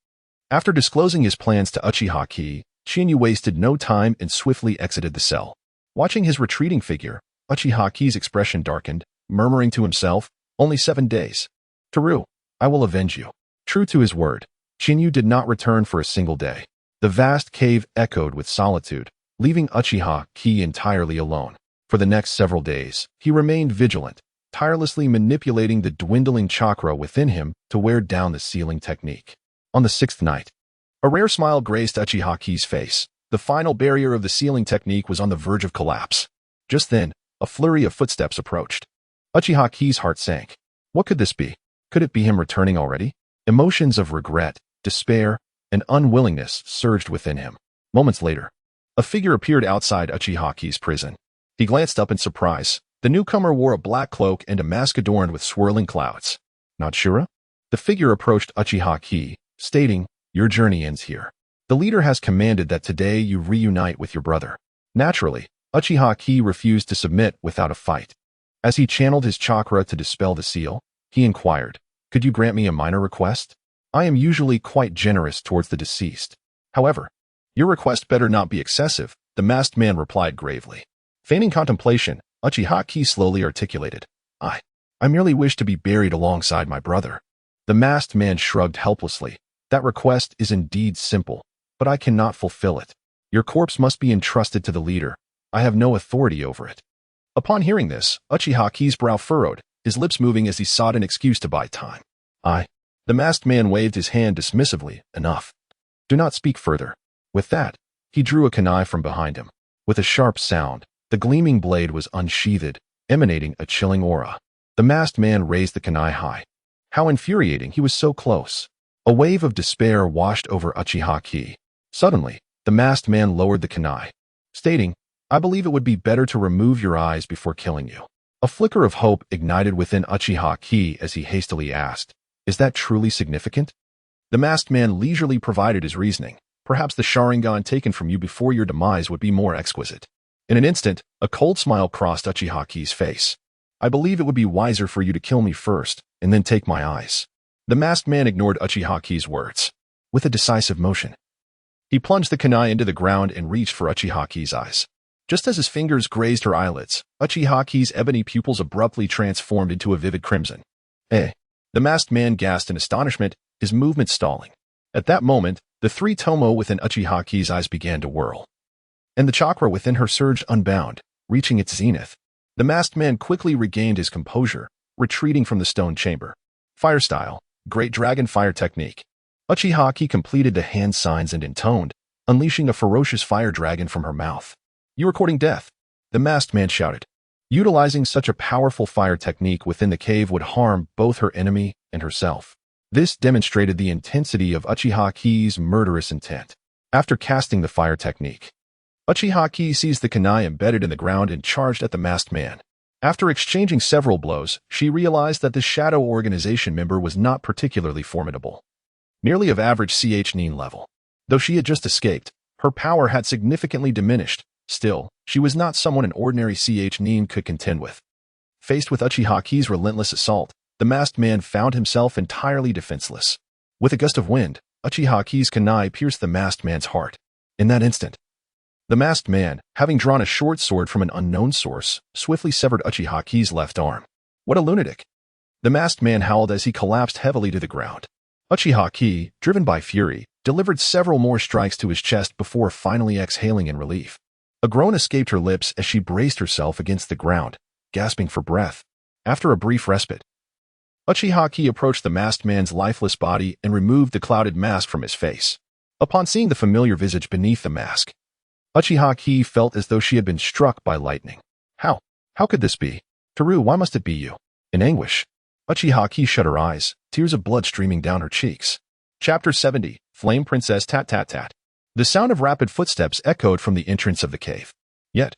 After disclosing his plans to Uchiha Ki, Chienyu wasted no time and swiftly exited the cell. Watching his retreating figure, Uchiha Ki's expression darkened, murmuring to himself, only 7 days. Teru, I will avenge you. True to his word, Chienyu did not return for a single day. The vast cave echoed with solitude, leaving Uchiha Ki entirely alone. For the next several days, he remained vigilant, tirelessly manipulating the dwindling chakra within him to wear down the sealing technique. On the 6th night, a rare smile graced Uchiha Ki's face. The final barrier of the sealing technique was on the verge of collapse. Just then, a flurry of footsteps approached. Uchiha Ki's heart sank. What could this be? Could it be him returning already? Emotions of regret, despair, and unwillingness surged within him. Moments later, a figure appeared outside Uchiha Ki's prison. He glanced up in surprise. The newcomer wore a black cloak and a mask adorned with swirling clouds. Not Shura? The figure approached Uchiha Ki, stating, your journey ends here. The leader has commanded that today you reunite with your brother. Naturally, Uchiha Ki refused to submit without a fight. As he channeled his chakra to dispel the seal, he inquired, could you grant me a minor request? I am usually quite generous towards the deceased. However, your request better not be excessive, the masked man replied gravely. Feigning contemplation, Uchiha Ki slowly articulated, I merely wish to be buried alongside my brother. The masked man shrugged helplessly. That request is indeed simple, but I cannot fulfill it. Your corpse must be entrusted to the leader. I have no authority over it. Upon hearing this, Uchiha Ki's brow furrowed, his lips moving as he sought an excuse to buy time. The masked man waved his hand dismissively, enough. Do not speak further. With that, he drew a kunai from behind him. With a sharp sound, the gleaming blade was unsheathed, emanating a chilling aura. The masked man raised the kunai high. How infuriating, he was so close. A wave of despair washed over Uchiha Ki. Suddenly, the masked man lowered the kunai, stating, "I believe it would be better to remove your eyes before killing you." A flicker of hope ignited within Uchiha Ki as he hastily asked, "Is that truly significant?" The masked man leisurely provided his reasoning. "Perhaps the Sharingan taken from you before your demise would be more exquisite." In an instant, a cold smile crossed Uchiha Ki's face. "I believe it would be wiser for you to kill me first, and then take my eyes." The masked man ignored Uchiha Ki's words. With a decisive motion, he plunged the kunai into the ground and reached for Uchiha Ki's eyes. Just as his fingers grazed her eyelids, Uchiha Ki's ebony pupils abruptly transformed into a vivid crimson. "Eh?" The masked man gasped in astonishment, his movement stalling. At that moment, the three tomo within Uchiha Ki's eyes began to whirl, and the chakra within her surged unbound, reaching its zenith. The masked man quickly regained his composure, retreating from the stone chamber. Fire style, Great Dragon Fire Technique. Uchiha Ki completed the hand signs and intoned, unleashing a ferocious fire dragon from her mouth. "You are courting death," the masked man shouted. Utilizing such a powerful fire technique within the cave would harm both her enemy and herself. This demonstrated the intensity of Uchiha Ki's murderous intent. After casting the fire technique, Uchiha Ki seized the kunai embedded in the ground and charged at the masked man. After exchanging several blows, she realized that the shadow organization member was not particularly formidable. Merely of average nin level. Though she had just escaped, her power had significantly diminished. Still, she was not someone an ordinary nin could contend with. Faced with Uchiha Ki's relentless assault, the masked man found himself entirely defenseless. With a gust of wind, Uchiha Ki's kunai pierced the masked man's heart. In that instant, the masked man, having drawn a short sword from an unknown source, swiftly severed Uchiha Ki's left arm. "What a lunatic!" The masked man howled as he collapsed heavily to the ground. Uchiha Ki, driven by fury, delivered several more strikes to his chest before finally exhaling in relief. A groan escaped her lips as she braced herself against the ground, gasping for breath. After a brief respite, Uchiha Ki approached the masked man's lifeless body and removed the clouded mask from his face. Upon seeing the familiar visage beneath the mask, Uchiha Ki felt as though she had been struck by lightning. How could this be? Teru, why must it be you?" In anguish, Uchiha Ki shut her eyes, tears of blood streaming down her cheeks. Chapter 70, Flame Princess Tat Tat Tat. The sound of rapid footsteps echoed from the entrance of the cave. Yet,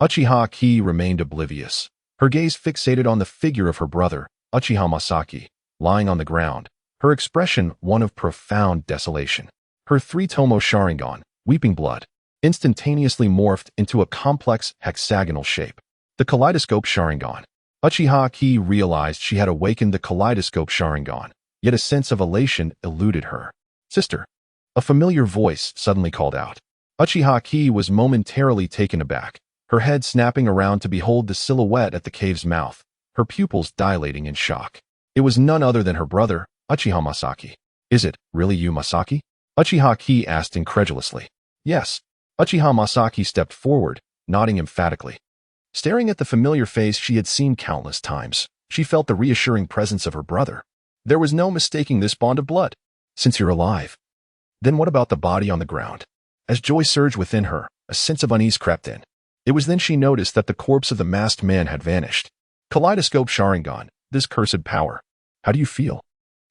Uchiha Ki remained oblivious, her gaze fixated on the figure of her brother, Uchiha Masaki, lying on the ground, her expression one of profound desolation. Her three-tomo Sharingan, weeping blood, instantaneously morphed into a complex hexagonal shape. The Kaleidoscope Sharingan. Uchiha Ki realized she had awakened the Kaleidoscope Sharingan, yet a sense of elation eluded her. "Sister," a familiar voice suddenly called out. Uchiha Ki was momentarily taken aback, her head snapping around to behold the silhouette at the cave's mouth, her pupils dilating in shock. It was none other than her brother, Uchiha Masaki. "Is it really you, Masaki?" Uchiha Ki asked incredulously. "Yes." Uchiha Masaki stepped forward, nodding emphatically. Staring at the familiar face she had seen countless times, she felt the reassuring presence of her brother. There was no mistaking this bond of blood. "Since you're alive, then what about the body on the ground?" As joy surged within her, a sense of unease crept in. It was then she noticed that the corpse of the masked man had vanished. Kaleidoscope Sharingan, this cursed power. "How do you feel?"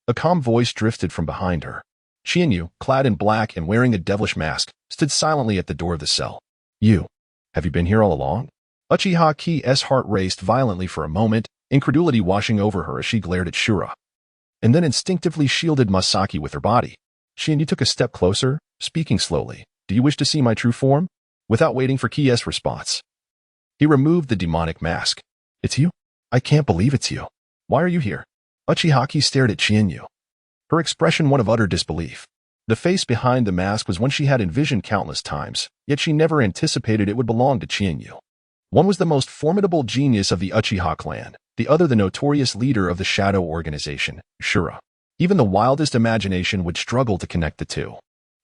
A calm voice drifted from behind her. Xianyu, clad in black and wearing a devilish mask, stood silently at the door of the cell. Have you been here all along?" Uchiha Ki's heart raced violently for a moment, incredulity washing over her as she glared at Shura, and then instinctively shielded Masaki with her body. Xianyu took a step closer, speaking slowly. "Do you wish to see my true form?" Without waiting for Ki's response, he removed the demonic mask. "It's you? I can't believe it's you. Why are you here?" Uchiha Ki stared at Xianyu, her expression one of utter disbelief. The face behind the mask was one she had envisioned countless times, yet she never anticipated it would belong to Xianyu. One was the most formidable genius of the Uchiha clan, the other the notorious leader of the shadow organization, Shura. Even the wildest imagination would struggle to connect the two.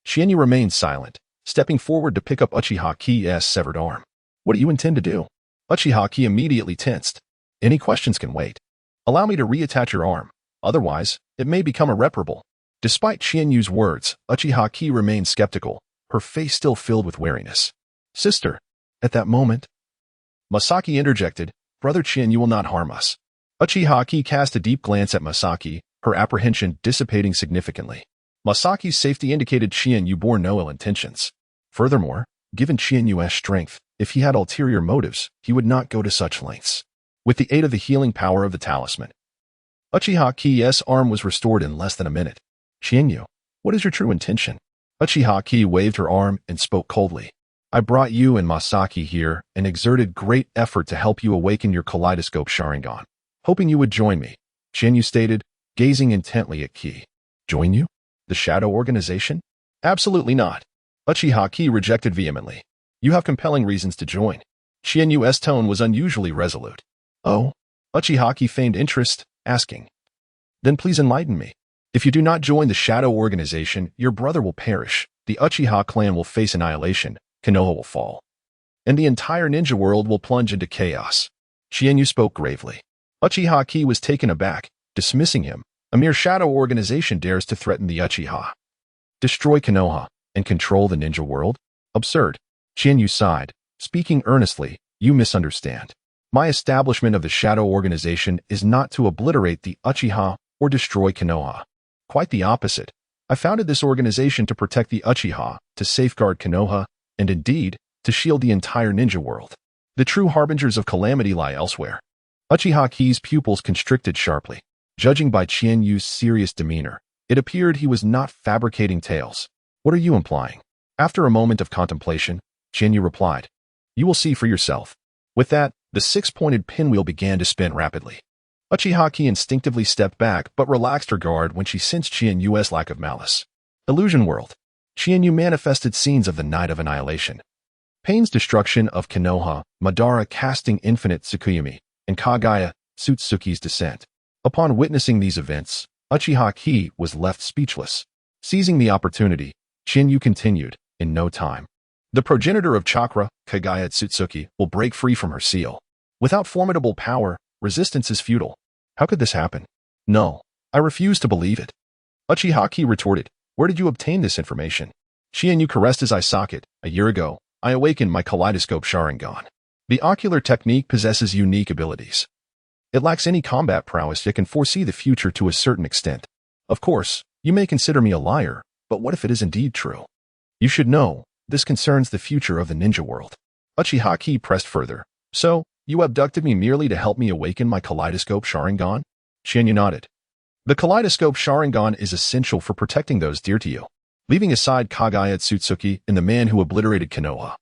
Xianyu remained silent, stepping forward to pick up Uchiha Ki's severed arm. "What do you intend to do?" Uchiha Ki immediately tensed. "Any questions can wait. Allow me to reattach your arm. Otherwise, it may become irreparable." Despite Xianyu's words, Uchiha Ki remained skeptical, her face still filled with wariness. "Sister." At that moment, Masaki interjected, "Brother Xianyu will not harm us." Uchiha Ki cast a deep glance at Masaki, her apprehension dissipating significantly. Masaki's safety indicated Qianyu bore no ill intentions. Furthermore, given Qianyu's strength, if he had ulterior motives, he would not go to such lengths. With the aid of the healing power of the talisman, Uchiha Ki's arm was restored in less than a minute. Qianyu, what is your true intention? Uchiha Ki waved her arm and spoke coldly. I brought you and Masaki here and exerted great effort to help you awaken your kaleidoscope Sharingan, hoping you would join me, Qianyu stated, gazing intently at Ki. Join you? The Shadow Organization? Absolutely not. Uchiha Ki rejected vehemently. You have compelling reasons to join. Qianyu's tone was unusually resolute. Oh? Uchiha Ki feigned interest, asking. Then please enlighten me. If you do not join the Shadow Organization, your brother will perish, the Uchiha clan will face annihilation, Konoha will fall, and the entire ninja world will plunge into chaos. Qianyu spoke gravely. Uchiha Ki was taken aback, dismissing him. A mere Shadow Organization dares to threaten the Uchiha. Destroy Konoha and control the ninja world? Absurd. Qianyu sighed, speaking earnestly. You misunderstand. My establishment of the Shadow Organization is not to obliterate the Uchiha or destroy Konoha. Quite the opposite. I founded this organization to protect the Uchiha, to safeguard Konoha, and indeed, to shield the entire ninja world. The true harbingers of calamity lie elsewhere. Uchiha Ki's pupils constricted sharply. Judging by Qianyu's serious demeanor, it appeared he was not fabricating tales. What are you implying? After a moment of contemplation, Qianyu replied. You will see for yourself. With that, the six-pointed pinwheel began to spin rapidly. Uchiha Ki instinctively stepped back but relaxed her guard when she sensed Qianyu's lack of malice. Illusion World. Qianyu manifested scenes of the Night of Annihilation. Pain's destruction of Konoha, Madara casting infinite Tsukuyomi, and Kagaya, Tsutsuki's descent. Upon witnessing these events, Uchiha Ki was left speechless. Seizing the opportunity, Qianyu continued, in no time. The progenitor of chakra, Kagaya Tsutsuki, will break free from her seal. Without formidable power, resistance is futile. How could this happen? No, I refuse to believe it. Uchiha Ki retorted, where did you obtain this information? Qianyu caressed his eye socket. A year ago, I awakened my kaleidoscope Sharingan. The ocular technique possesses unique abilities. It lacks any combat prowess yet can foresee the future to a certain extent. Of course, you may consider me a liar, but what if it is indeed true? You should know, this concerns the future of the ninja world. Uchiha Ki pressed further. So, you abducted me merely to help me awaken my kaleidoscope Sharingan? Qianyu nodded. The kaleidoscope Sharingan is essential for protecting those dear to you. Leaving aside Kagaya Tsutsuki and the man who obliterated Konoha.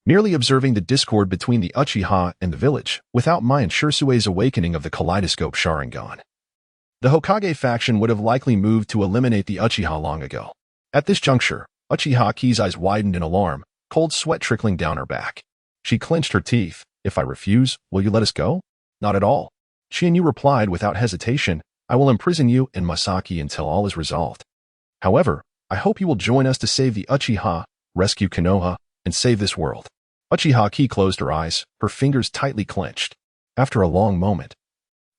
Merely observing the discord between the Uchiha and the village, without my and Shursue's awakening of the kaleidoscope Sharingan. The Hokage faction would have likely moved to eliminate the Uchiha long ago. At this juncture, Uchiha Ki's eyes widened in alarm, cold sweat trickling down her back. She clenched her teeth. If I refuse, will you let us go? Not at all. Qianyu replied without hesitation, I will imprison you and Masaki until all is resolved. However, I hope you will join us to save the Uchiha, rescue Konoha, and save this world. Uchiha Ki closed her eyes, her fingers tightly clenched. After a long moment,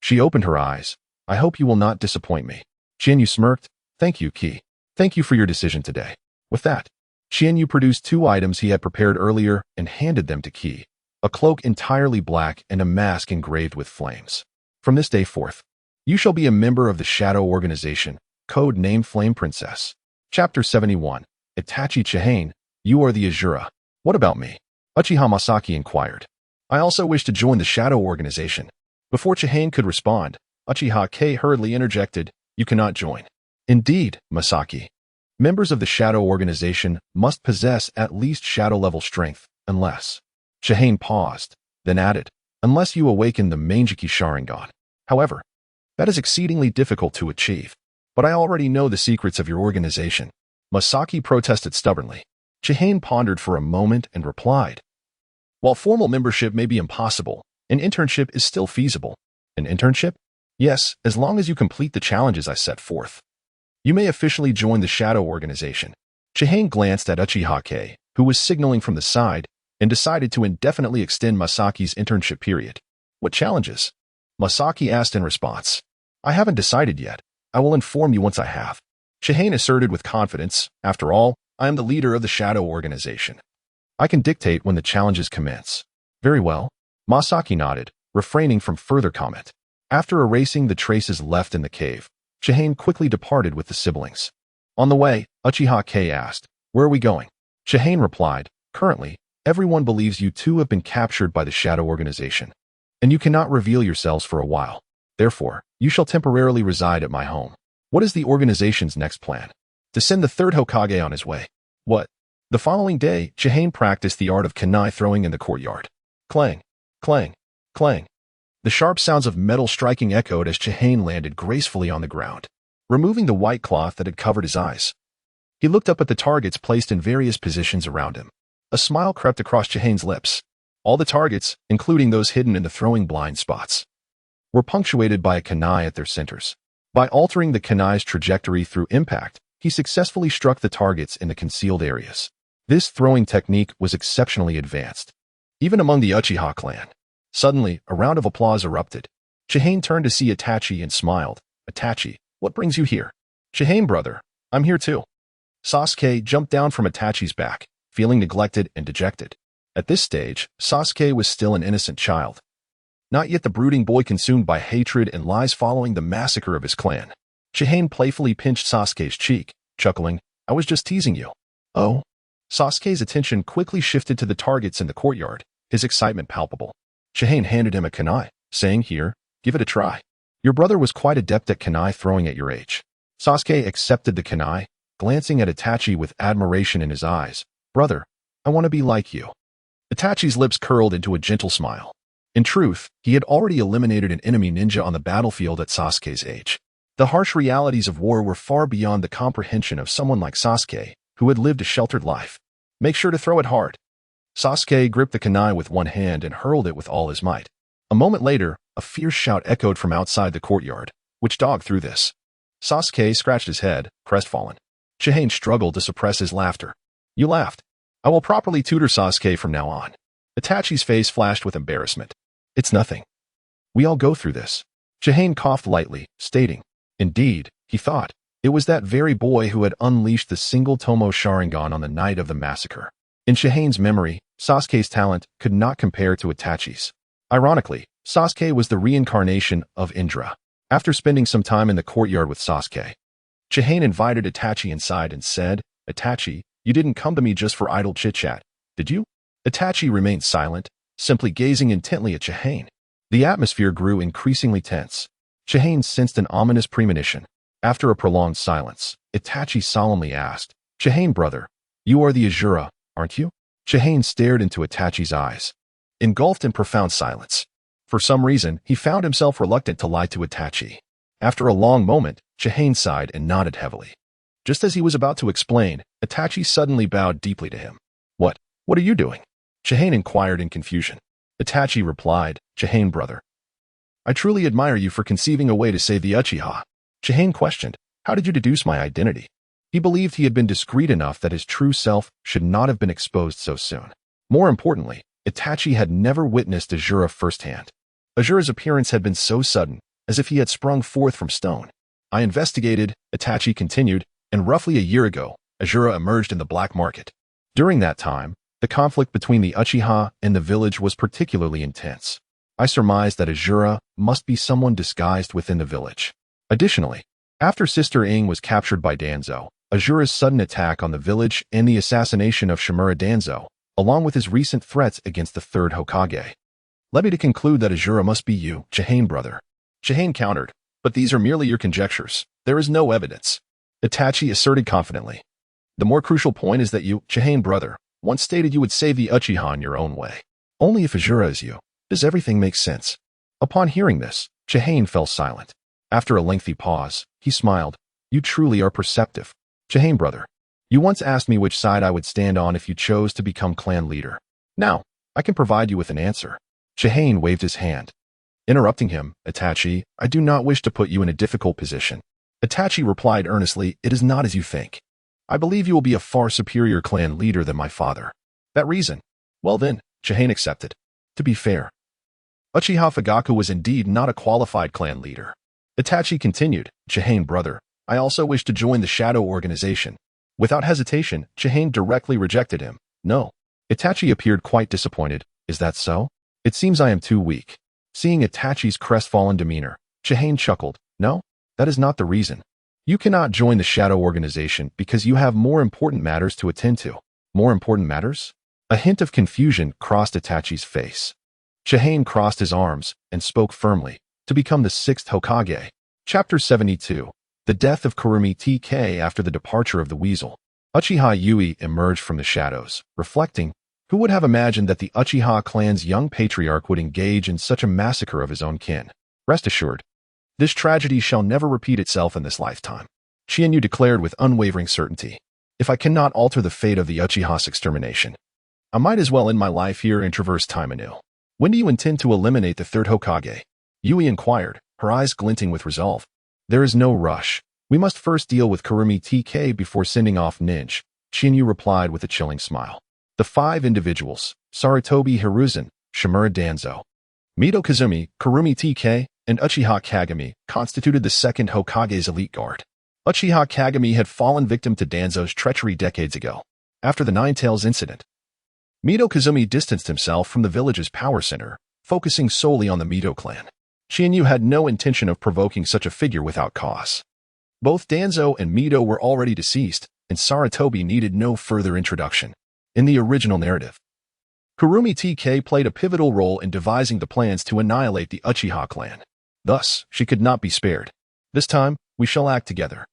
she opened her eyes. I hope you will not disappoint me. Qianyu smirked. Thank you, Ki. Thank you for your decision today. With that, Qianyu produced two items he had prepared earlier and handed them to Ki. A cloak entirely black and a mask engraved with flames. From this day forth, you shall be a member of the Shadow Organization, code name Flame Princess. Chapter 71. Itachi Chihane, you are the Azura. What about me? Uchiha Masaki inquired. I also wish to join the Shadow Organization. Before Chihane could respond, Uchiha K hurriedly interjected, you cannot join. Indeed, Masaki. Members of the Shadow Organization must possess at least shadow-level strength, unless... Chihane paused, then added, unless you awaken the Manjiki Sharingan. However, that is exceedingly difficult to achieve. But I already know the secrets of your organization. Masaki protested stubbornly. Chihane pondered for a moment and replied, while formal membership may be impossible, an internship is still feasible. An internship? Yes, as long as you complete the challenges I set forth. You may officially join the Shadow Organization. Chihane glanced at Uchiha K, who was signaling from the side, and decided to indefinitely extend Masaki's internship period. What challenges? Masaki asked in response. I haven't decided yet. I will inform you once I have. Chihane asserted with confidence. After all, I am the leader of the Shadow Organization. I can dictate when the challenges commence. Very well. Masaki nodded, refraining from further comment. After erasing the traces left in the cave, Chihane quickly departed with the siblings. On the way, Uchiha K asked, "Where are we going?" Chihane replied, "Currently, everyone believes you two have been captured by the Shadow Organization, and you cannot reveal yourselves for a while. Therefore, you shall temporarily reside at my home." "What is the organization's next plan?" "To send the third Hokage on his way." "What?" The following day, Chihane practiced the art of kunai throwing in the courtyard. Clang, clang, clang. The sharp sounds of metal striking echoed as Chihane landed gracefully on the ground, removing the white cloth that had covered his eyes. He looked up at the targets placed in various positions around him. A smile crept across Chihane's lips. All the targets, including those hidden in the throwing blind spots, were punctuated by a kunai at their centers. By altering the kunai's trajectory through impact, he successfully struck the targets in the concealed areas. This throwing technique was exceptionally advanced, even among the Uchiha clan. Suddenly, a round of applause erupted. Chihane turned to see Itachi and smiled. "Itachi, what brings you here?" "Chihane, brother, I'm here too." Sasuke jumped down from Itachi's back, feeling neglected and dejected. At this stage, Sasuke was still an innocent child, not yet the brooding boy consumed by hatred and lies following the massacre of his clan. Chihane playfully pinched Sasuke's cheek, chuckling, "I was just teasing you." "Oh?" Sasuke's attention quickly shifted to the targets in the courtyard, his excitement palpable. Chihane handed him a kunai, saying, "Here, give it a try. Your brother was quite adept at kunai throwing at your age." Sasuke accepted the kunai, glancing at Itachi with admiration in his eyes. "Brother, I want to be like you." Itachi's lips curled into a gentle smile. In truth, he had already eliminated an enemy ninja on the battlefield at Sasuke's age. The harsh realities of war were far beyond the comprehension of someone like Sasuke, who had lived a sheltered life. "Make sure to throw it hard." Sasuke gripped the kunai with one hand and hurled it with all his might. A moment later, a fierce shout echoed from outside the courtyard. "Which dog threw this?" Sasuke scratched his head, crestfallen. Chihane struggled to suppress his laughter. "You laughed. I will properly tutor Sasuke from now on." Itachi's face flashed with embarrassment. "It's nothing. We all go through this." Chihane coughed lightly, stating, "Indeed," he thought, it was that very boy who had unleashed the single Tomo Sharingan on the night of the massacre. In Chihane's memory, Sasuke's talent could not compare to Itachi's. Ironically, Sasuke was the reincarnation of Indra. After spending some time in the courtyard with Sasuke, Chihane invited Itachi inside and said, "Itachi, you didn't come to me just for idle chit-chat, did you?" Itachi remained silent, simply gazing intently at Chihane. The atmosphere grew increasingly tense. Chihane sensed an ominous premonition. After a prolonged silence, Itachi solemnly asked, "Chihane, brother, you are the Asura, aren't you?" Chihane stared into Itachi's eyes, engulfed in profound silence. For some reason, he found himself reluctant to lie to Itachi. After a long moment, Chihane sighed and nodded heavily. Just as he was about to explain, Itachi suddenly bowed deeply to him. What are you doing?" Chihane inquired in confusion. Itachi replied, "Chihane, brother, I truly admire you for conceiving a way to save the Uchiha." Chihane questioned, "How did you deduce my identity?" He believed he had been discreet enough that his true self should not have been exposed so soon. More importantly, Itachi had never witnessed Asura firsthand. Asura's appearance had been so sudden, as if he had sprung forth from stone. "I investigated," Itachi continued, "and roughly a year ago, Asura emerged in the black market. During that time, the conflict between the Uchiha and the village was particularly intense. I surmised that Asura must be someone disguised within the village. Additionally, after Sister Aang was captured by Danzo, Asura's sudden attack on the village and the assassination of Shimura Danzo, along with his recent threats against the third Hokage, led me to conclude that Asura must be you, Chihane, brother." Chihane countered, "But these are merely your conjectures. There is no evidence." Itachi asserted confidently, "The more crucial point is that you, Chihane, brother, once stated you would save the Uchiha in your own way. Only if Asura is you, does everything make sense." Upon hearing this, Chihane fell silent. After a lengthy pause, he smiled. "You truly are perceptive. Chihane, brother, you once asked me which side I would stand on if you chose to become clan leader. Now, I can provide you with an answer." Chihane waved his hand. Interrupting him, "Itachi, I do not wish to put you in a difficult position." Itachi replied earnestly, "It is not as you think. I believe you will be a far superior clan leader than my father." "That reason?" "Well then," Chihane accepted. "To be fair, Uchiha Fugaku was indeed not a qualified clan leader." Itachi continued, "Chihane, brother, I also wish to join the Shadow Organization." Without hesitation, Chihane directly rejected him. "No." Itachi appeared quite disappointed. "Is that so? It seems I am too weak." Seeing Itachi's crestfallen demeanor, Chihane chuckled. No, that is not the reason. You cannot join the Shadow Organization because you have more important matters to attend to. More important matters? A hint of confusion crossed Itachi's face. Chihane crossed his arms and spoke firmly. To become the 6th Hokage. Chapter 72. The death of Kurumi TK after the departure of the Weasel. Uchiha Yui emerged from the shadows, reflecting, who would have imagined that the Uchiha clan's young patriarch would engage in such a massacre of his own kin? Rest assured, this tragedy shall never repeat itself in this lifetime. Qianyu declared with unwavering certainty. If I cannot alter the fate of the Uchiha's extermination, I might as well end my life here and traverse time anew. When do you intend to eliminate the 3rd Hokage? Yui inquired, her eyes glinting with resolve. There is no rush. We must first deal with Kurumi TK before sending off Ninja, Qianyu replied with a chilling smile. The 5 individuals, Sarutobi Hiruzen, Shimura Danzo, Mito Kazumi, Kurumi TK, and Uchiha Kagami, constituted the 2nd Hokage's elite guard. Uchiha Kagami had fallen victim to Danzo's treachery decades ago. After the Nine-Tails incident, Mito Kazumi distanced himself from the village's power center, focusing solely on the Mito clan. Qianyu had no intention of provoking such a figure without cause. Both Danzo and Mito were already deceased, and Sarutobi needed no further introduction. In the original narrative, Kurumi TK played a pivotal role in devising the plans to annihilate the Uchiha clan. Thus, she could not be spared. This time, we shall act together.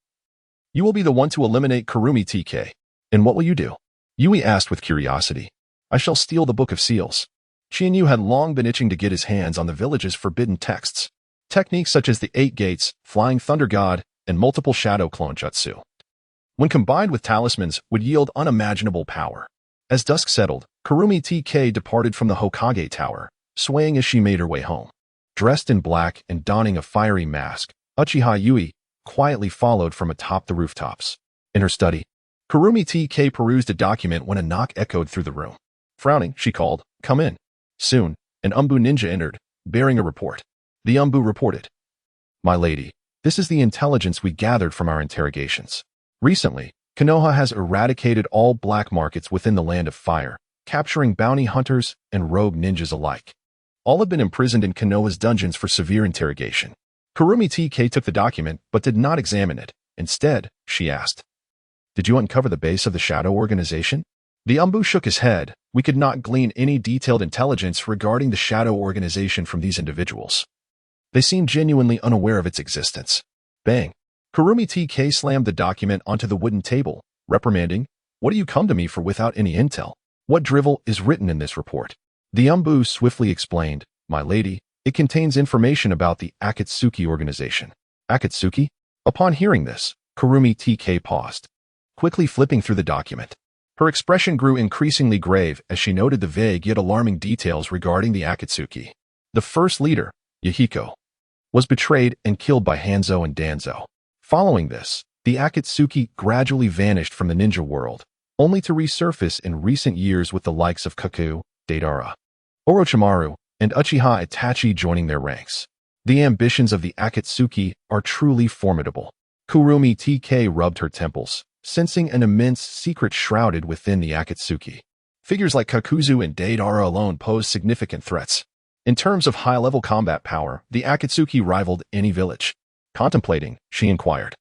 You will be the one to eliminate Kurumi TK. And what will you do? Yui asked with curiosity. I shall steal the Book of Seals. Qianyu had long been itching to get his hands on the village's forbidden texts. Techniques such as the 8 Gates, Flying Thunder God, and multiple Shadow Clone Jutsu, when combined with talismans, would yield unimaginable power. As dusk settled, Kurumi TK departed from the Hokage Tower, swaying as she made her way home. Dressed in black and donning a fiery mask, Uchiha Yui quietly followed from atop the rooftops. In her study, Kurumi TK perused a document when a knock echoed through the room. Frowning, she called, "Come in." Soon, an Umbu ninja entered, bearing a report. The Umbu reported, "My lady, this is the intelligence we gathered from our interrogations. Recently, Konoha has eradicated all black markets within the Land of Fire, capturing bounty hunters and rogue ninjas alike. All have been imprisoned in Konoha's dungeons for severe interrogation." Kurumi TK took the document but did not examine it. Instead, she asked, "Did you uncover the base of the Shadow Organization?" The Umbu shook his head. "We could not glean any detailed intelligence regarding the Shadow Organization from these individuals. They seemed genuinely unaware of its existence." Bang. Kurumi TK slammed the document onto the wooden table, reprimanding, "What do you come to me for without any intel? What drivel is written in this report?" The Umbu swiftly explained, "My lady, it contains information about the Akatsuki organization." Akatsuki? Upon hearing this, Kurumi TK paused, quickly flipping through the document. Her expression grew increasingly grave as she noted the vague yet alarming details regarding the Akatsuki. The first leader, Yahiko, was betrayed and killed by Hanzo and Danzo. Following this, the Akatsuki gradually vanished from the ninja world, only to resurface in recent years with the likes of Kaku, Deidara, Orochimaru, and Uchiha Itachi joining their ranks. The ambitions of the Akatsuki are truly formidable. Kurumi TK rubbed her temples, sensing an immense secret shrouded within the Akatsuki. Figures like Kakuzu and Deidara alone pose significant threats. In terms of high-level combat power, the Akatsuki rivaled any village. Contemplating, she inquired,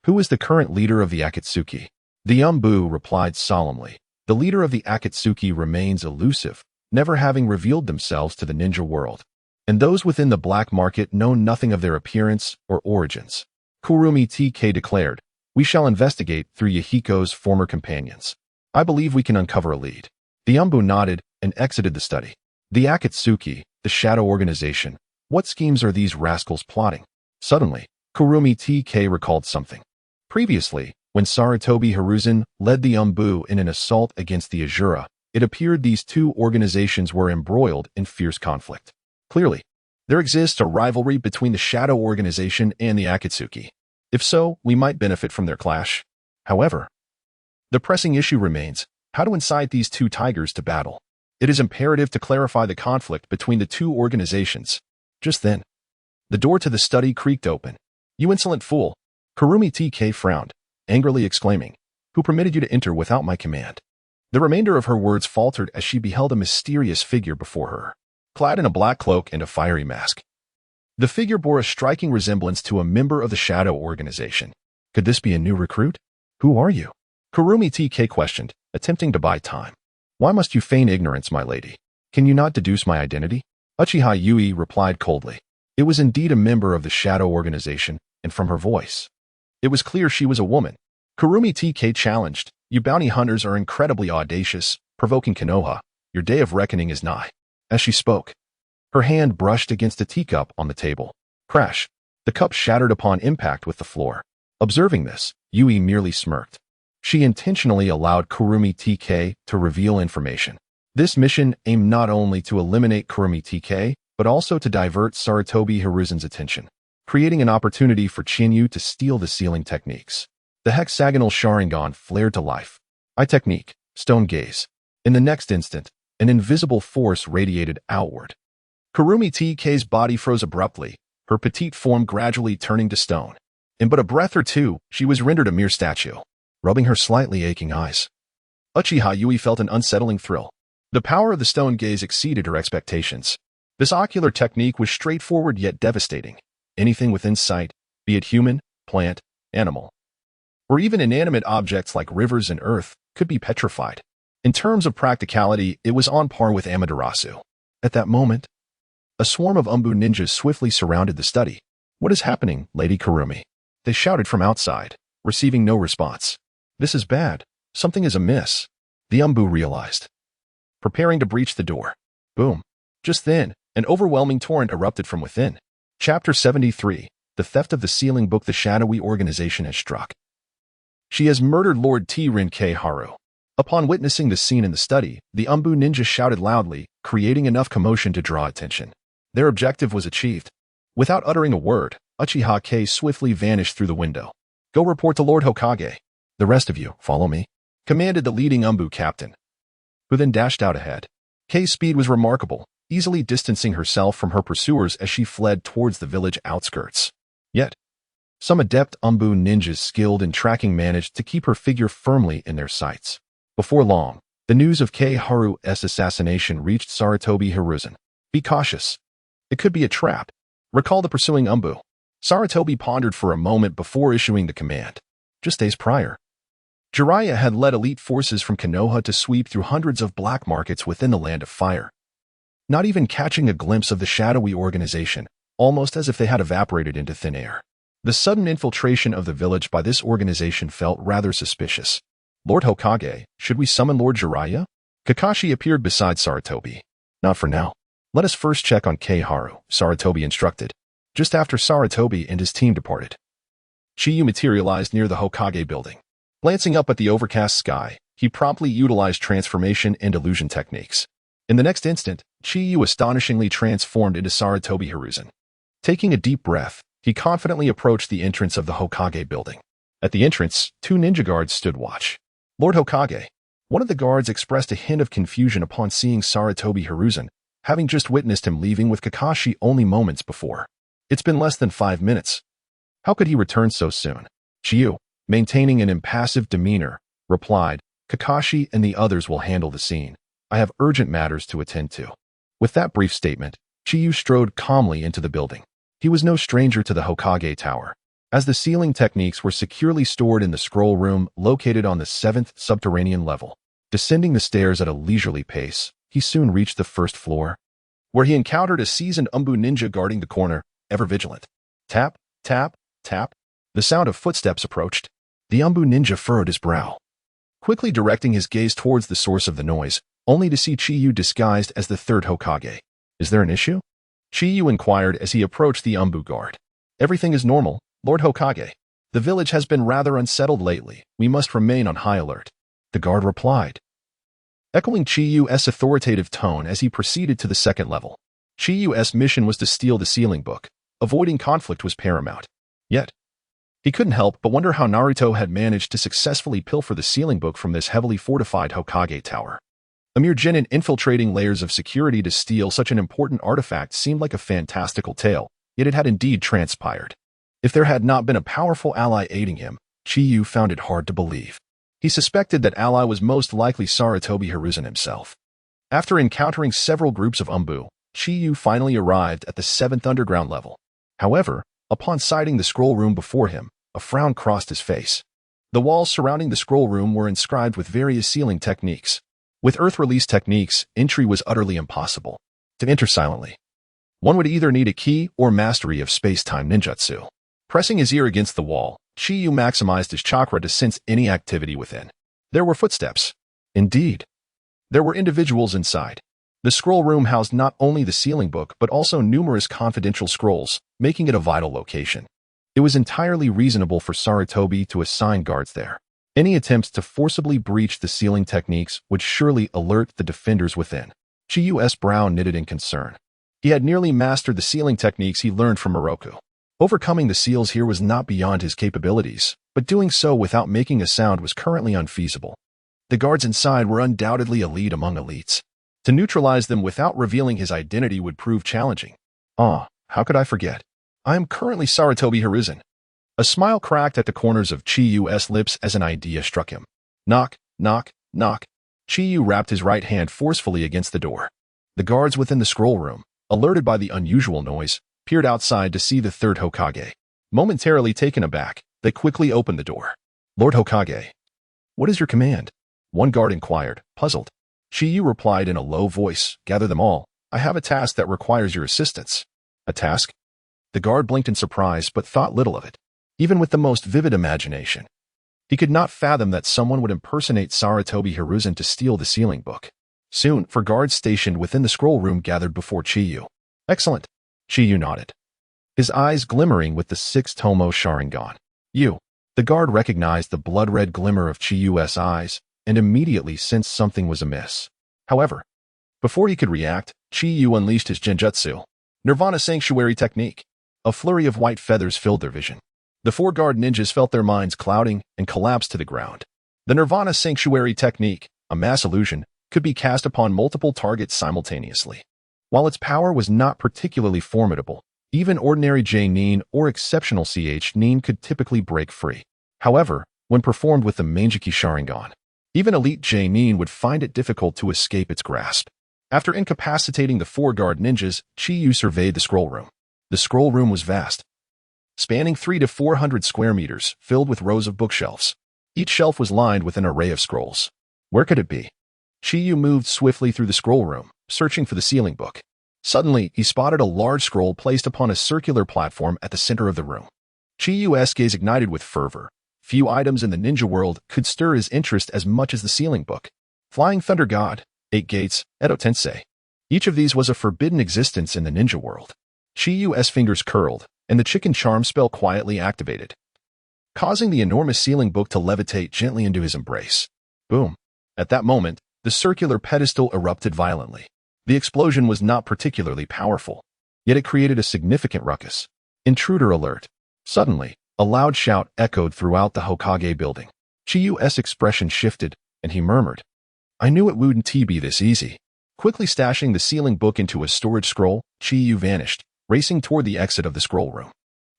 "Who is the current leader of the Akatsuki?" The Umbu replied solemnly, "The leader of the Akatsuki remains elusive, never having revealed themselves to the ninja world, and those within the black market know nothing of their appearance or origins." Kurumi TK declared, "We shall investigate through Yahiko's former companions. I believe we can uncover a lead." The Umbu nodded and exited the study. The Akatsuki, the Shadow Organization, what schemes are these rascals plotting? Suddenly, Kurumi TK recalled something. Previously, when Sarutobi Hiruzen led the Umbu in an assault against the Azura, it appeared these two organizations were embroiled in fierce conflict. Clearly, there exists a rivalry between the Shadow Organization and the Akatsuki. If so, we might benefit from their clash. However, the pressing issue remains how to incite these two tigers to battle. It is imperative to clarify the conflict between the two organizations. Just then, the door to the study creaked open. "You insolent fool!" Kurumi TK frowned, angrily exclaiming, "Who permitted you to enter without my command?" The remainder of her words faltered as she beheld a mysterious figure before her, clad in a black cloak and a fiery mask. The figure bore a striking resemblance to a member of the Shadow Organization. Could this be a new recruit? Who are you? Kurumi TK questioned, attempting to buy time. Why must you feign ignorance, my lady? Can you not deduce my identity? Uchiha Yui replied coldly. It was indeed a member of the Shadow Organization, and from her voice, it was clear she was a woman. Kurumi TK challenged, you bounty hunters are incredibly audacious, provoking Konoha. Your day of reckoning is nigh. As she spoke, her hand brushed against a teacup on the table. Crash! The cup shattered upon impact with the floor. Observing this, Yui merely smirked. She intentionally allowed Kurumi TK to reveal information. This mission aimed not only to eliminate Kurumi TK, but also to divert Sarutobi Hiruzen's attention, creating an opportunity for Chinyu to steal the sealing techniques. The hexagonal Sharingan flared to life. Eye technique, stone gaze. In the next instant, an invisible force radiated outward. Kurumi TK's body froze abruptly, her petite form gradually turning to stone. In but a breath or two, she was rendered a mere statue, rubbing her slightly aching eyes. Uchiha Yui felt an unsettling thrill. The power of the stone gaze exceeded her expectations. This ocular technique was straightforward yet devastating. Anything within sight, be it human, plant, animal, or even inanimate objects like rivers and earth, could be petrified. In terms of practicality, it was on par with Amaterasu. At that moment, a swarm of Umbu ninjas swiftly surrounded the study. What is happening, Lady Kurumi? They shouted from outside, receiving no response. This is bad. Something is amiss. The Umbu realized. Preparing to breach the door. Boom. Just then, an overwhelming torrent erupted from within. Chapter 73. The theft of the sealing book. The shadowy organization has struck. She has murdered Lord T. Renkei Haru. Upon witnessing the scene in the study, the Umbu ninja shouted loudly, creating enough commotion to draw attention. Their objective was achieved. Without uttering a word, Uchiha K swiftly vanished through the window. Go report to Lord Hokage. The rest of you, follow me, commanded the leading Umbu captain, who then dashed out ahead. K's speed was remarkable, easily distancing herself from her pursuers as she fled towards the village outskirts. Yet, some adept Umbu ninjas skilled in tracking managed to keep her figure firmly in their sights. Before long, the news of Kei Haru's assassination reached Sarutobi Hiruzen. Be cautious. It could be a trap. Recall the pursuing Umbu. Sarutobi pondered for a moment before issuing the command. Just days prior, Jiraiya had led elite forces from Konoha to sweep through hundreds of black markets within the Land of Fire, not even catching a glimpse of the shadowy organization, almost as if they had evaporated into thin air. The sudden infiltration of the village by this organization felt rather suspicious. Lord Hokage, should we summon Lord Jiraiya? Kakashi appeared beside Sarutobi. Not for now. Let us first check on Kei Haru, Sarutobi instructed. Just after Sarutobi and his team departed, Chiyu materialized near the Hokage building. Glancing up at the overcast sky, he promptly utilized transformation and illusion techniques. In the next instant, Chiyu astonishingly transformed into Sarutobi Hiruzen. Taking a deep breath, he confidently approached the entrance of the Hokage building. At the entrance, two ninja guards stood watch. Lord Hokage. One of the guards expressed a hint of confusion upon seeing Sarutobi Hiruzen, having just witnessed him leaving with Kakashi only moments before. It's been less than 5 minutes. How could he return so soon? Chiyu, maintaining an impassive demeanor, replied, Kakashi and the others will handle the scene. I have urgent matters to attend to. With that brief statement, Chiyu strode calmly into the building. He was no stranger to the Hokage Tower, as the sealing techniques were securely stored in the scroll room located on the 7th subterranean level. Descending the stairs at a leisurely pace, he soon reached the first floor, where he encountered a seasoned Umbu ninja guarding the corner, ever vigilant. Tap, tap, tap. The sound of footsteps approached. The Umbu ninja furrowed his brow, quickly directing his gaze towards the source of the noise, only to see Chiyu disguised as the third Hokage. Is there an issue? Chiyu inquired as he approached the Umbu guard. Everything is normal, Lord Hokage. The village has been rather unsettled lately. We must remain on high alert. The guard replied, echoing Chiyu's authoritative tone as he proceeded to the second level. Chiyu's mission was to steal the sealing book. Avoiding conflict was paramount. Yet, he couldn't help but wonder how Naruto had managed to successfully pilfer the sealing book from this heavily fortified Hokage tower. A mere genin infiltrating layers of security to steal such an important artifact seemed like a fantastical tale, yet it had indeed transpired. If there had not been a powerful ally aiding him, Chiyu found it hard to believe. He suspected that ally was most likely Sarutobi Hiruzen himself. After encountering several groups of Umbu, Chiyu finally arrived at the 7th underground level. However, upon sighting the scroll room before him, a frown crossed his face. The walls surrounding the scroll room were inscribed with various sealing techniques. With earth release techniques, entry was utterly impossible. To enter silently, one would either need a key or mastery of space-time ninjutsu. Pressing his ear against the wall, Chiyu maximized his chakra to sense any activity within. There were footsteps. Indeed, there were individuals inside. The scroll room housed not only the sealing book but also numerous confidential scrolls, making it a vital location. It was entirely reasonable for Sarutobi to assign guards there. Any attempts to forcibly breach the sealing techniques would surely alert the defenders within. Chiyu's brow knitted in concern. He had nearly mastered the sealing techniques he learned from Moroku. Overcoming the seals here was not beyond his capabilities, but doing so without making a sound was currently unfeasible. The guards inside were undoubtedly elite among elites. To neutralize them without revealing his identity would prove challenging. How could I forget? I am currently Sarutobi Hiruzen. A smile cracked at the corners of Chiyu's lips as an idea struck him. Knock, knock, knock. Chiyu wrapped his right hand forcefully against the door. The guards within the scroll room, alerted by the unusual noise, peered outside to see the third Hokage. Momentarily taken aback, they quickly opened the door. Lord Hokage, what is your command? One guard inquired, puzzled. Chiyu replied in a low voice, gather them all. I have a task that requires your assistance. A task? The guard blinked in surprise but thought little of it. Even with the most vivid imagination, he could not fathom that someone would impersonate Sarutobi Hiruzen to steal the sealing book. Soon, four guards stationed within the scroll room gathered before Chiyu. Excellent. Chiyu nodded, his eyes glimmering with the sixth Tomo Sharingan. The guard recognized the blood-red glimmer of Chiyu's eyes and immediately sensed something was amiss. However, before he could react, Chiyu unleashed his genjutsu, Nirvana Sanctuary technique. A flurry of white feathers filled their vision. The four guard ninjas felt their minds clouding and collapsed to the ground. The Nirvana Sanctuary technique, a mass illusion, could be cast upon multiple targets simultaneously. While its power was not particularly formidable, even ordinary J-Nin or exceptional CH-Nin could typically break free. However, when performed with the Manjiki Sharingan, even elite J-Nin would find it difficult to escape its grasp. After incapacitating the four guard ninjas, Chiyu surveyed the scroll room. The scroll room was vast, spanning 300 to 400 square meters, filled with rows of bookshelves. Each shelf was lined with an array of scrolls. Where could it be? Chiyu moved swiftly through the scroll room, searching for the sealing book. Suddenly, he spotted a large scroll placed upon a circular platform at the center of the room. Chiyu's gaze ignited with fervor. Few items in the ninja world could stir his interest as much as the sealing book. Flying Thunder God, 8 Gates, Edo Tensei. Each of these was a forbidden existence in the ninja world. Chiyu's fingers curled, and the chicken charm spell quietly activated, causing the enormous sealing book to levitate gently into his embrace. Boom. At that moment, the circular pedestal erupted violently. The explosion was not particularly powerful, yet it created a significant ruckus. Intruder alert. Suddenly, a loud shout echoed throughout the Hokage building. Chiyu's expression shifted, and he murmured, I knew it wouldn't be this easy. Quickly stashing the sealing book into a storage scroll, Chiyu vanished, racing toward the exit of the scroll room.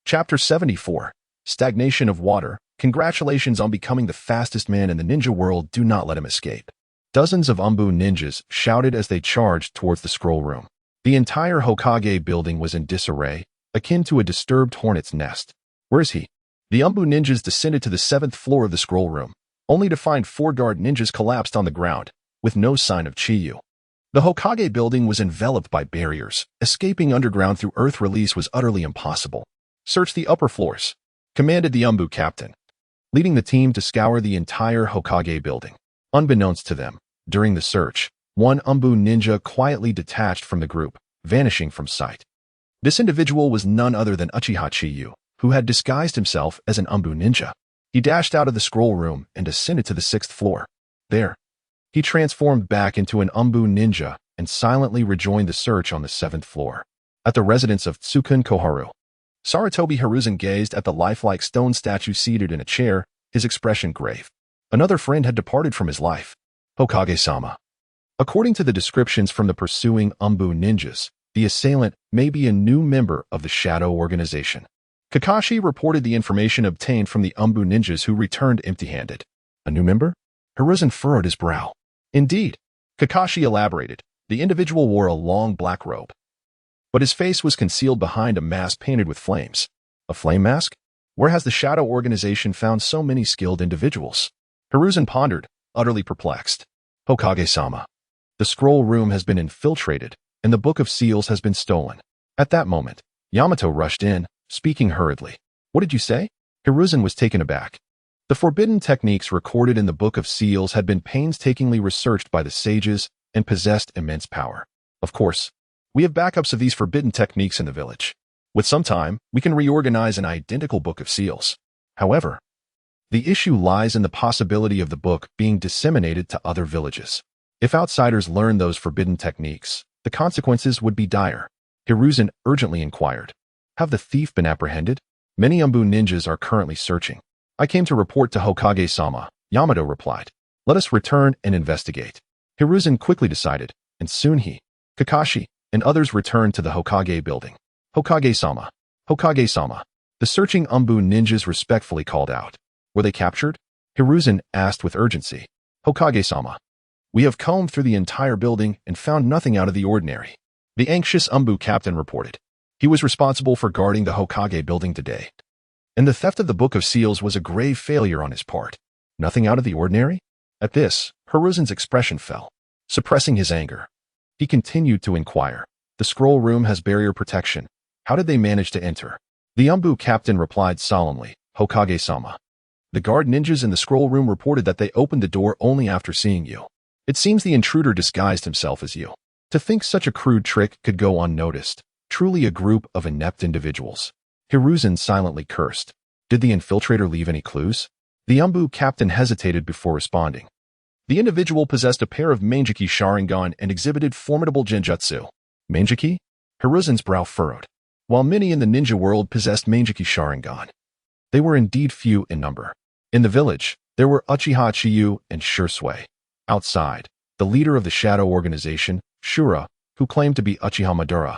Chapter 74. Stagnation of Water. Congratulations on becoming the fastest man in the ninja world. Do not let him escape. Dozens of Umbu ninjas shouted as they charged towards the scroll room. The entire Hokage building was in disarray, akin to a disturbed hornet's nest. Where is he? The Umbu ninjas descended to the 7th floor of the scroll room, only to find 4 guard ninjas collapsed on the ground, with no sign of Chiyu. The Hokage building was enveloped by barriers. Escaping underground through earth release was utterly impossible. Search the upper floors, commanded the Umbu captain, leading the team to scour the entire Hokage building. Unbeknownst to them, during the search, one Umbu ninja quietly detached from the group, vanishing from sight. This individual was none other than Uchiha Chiba, who had disguised himself as an Umbu ninja. He dashed out of the scroll room and ascended to the 6th floor. There, he transformed back into an Umbu ninja and silently rejoined the search on the 7th floor. At the residence of Tsukun Koharu, Sarutobi Hiruzen gazed at the lifelike stone statue seated in a chair, his expression grave. Another friend had departed from his life. Hokage-sama. According to the descriptions from the pursuing Umbu ninjas, the assailant may be a new member of the Shadow Organization. Kakashi reported the information obtained from the Umbu ninjas who returned empty-handed. A new member? Hiruzen furrowed his brow. Indeed, Kakashi elaborated. The individual wore a long black robe, but his face was concealed behind a mask painted with flames. A flame mask? Where has the Shadow Organization found so many skilled individuals? Hiruzen pondered, utterly perplexed. Hokage-sama. The scroll room has been infiltrated, and the Book of Seals has been stolen. At that moment, Yamato rushed in, speaking hurriedly. What did you say? Hiruzen was taken aback. The forbidden techniques recorded in the Book of Seals had been painstakingly researched by the sages and possessed immense power. Of course, we have backups of these forbidden techniques in the village. With some time, we can reorganize an identical Book of Seals. However, the issue lies in the possibility of the book being disseminated to other villages. If outsiders learn those forbidden techniques, the consequences would be dire. Hiruzen urgently inquired. Have the thief been apprehended? Many Umbu ninjas are currently searching. I came to report to Hokage-sama, Yamato replied. Let us return and investigate. Hiruzen quickly decided, and soon he, Kakashi, and others returned to the Hokage building. Hokage-sama, Hokage-sama. The searching Umbu ninjas respectfully called out. Were they captured? Hiruzen asked with urgency. Hokage-sama. We have combed through the entire building and found nothing out of the ordinary. The anxious Umbu captain reported. He was responsible for guarding the Hokage building today. And the theft of the Book of Seals was a grave failure on his part. Nothing out of the ordinary? At this, Hiruzen's expression fell. Suppressing his anger, he continued to inquire. The scroll room has barrier protection. How did they manage to enter? The Umbu captain replied solemnly, Hokage-sama. The guard ninjas in the scroll room reported that they opened the door only after seeing you. It seems the intruder disguised himself as you. To think such a crude trick could go unnoticed. Truly a group of inept individuals. Hiruzen silently cursed. Did the infiltrator leave any clues? The Umbu captain hesitated before responding. The individual possessed a pair of Manjiki Sharingan and exhibited formidable genjutsu. Manjiki? Hiruzen's brow furrowed. While many in the ninja world possessed Manjiki Sharingan, they were indeed few in number. In the village, there were Uchiha Chiba and Shursui. Outside, the leader of the Shadow Organization, Shura, who claimed to be Uchiha Madara,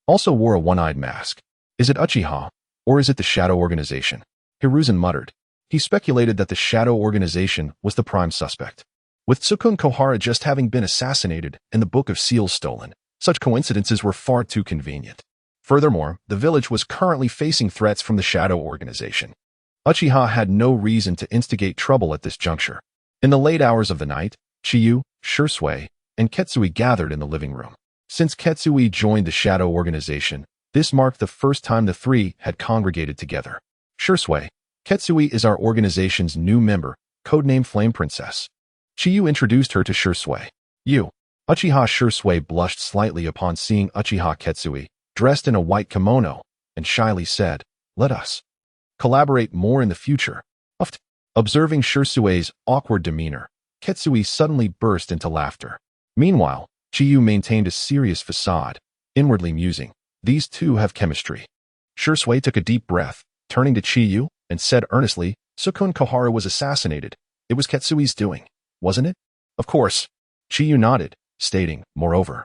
also wore a one-eyed mask. Is it Uchiha, or is it the Shadow Organization? Hiruzen muttered. He speculated that the Shadow Organization was the prime suspect. With Sukun Kohara just having been assassinated and the Book of Seals stolen, such coincidences were far too convenient. Furthermore, the village was currently facing threats from the Shadow Organization. Uchiha had no reason to instigate trouble at this juncture. In the late hours of the night, Chiyu, Shursui, and Ketsui gathered in the living room. Since Ketsui joined the Shadow Organization, this marked the first time the three had congregated together. Shursui, Ketsui is our organization's new member, codenamed Flame Princess. Chiyu introduced her to Shursui. Uchiha Shursui blushed slightly upon seeing Uchiha Ketsui, dressed in a white kimono, and shyly said, let us collaborate more in the future. Observing Shursui's awkward demeanor, Ketsui suddenly burst into laughter. Meanwhile, Chiyu maintained a serious facade, inwardly musing, these two have chemistry. Shursui took a deep breath, turning to Chiyu, and said earnestly, Sukun Kohara was assassinated. It was Ketsui's doing, wasn't it? Of course. Chiyu nodded, stating, moreover,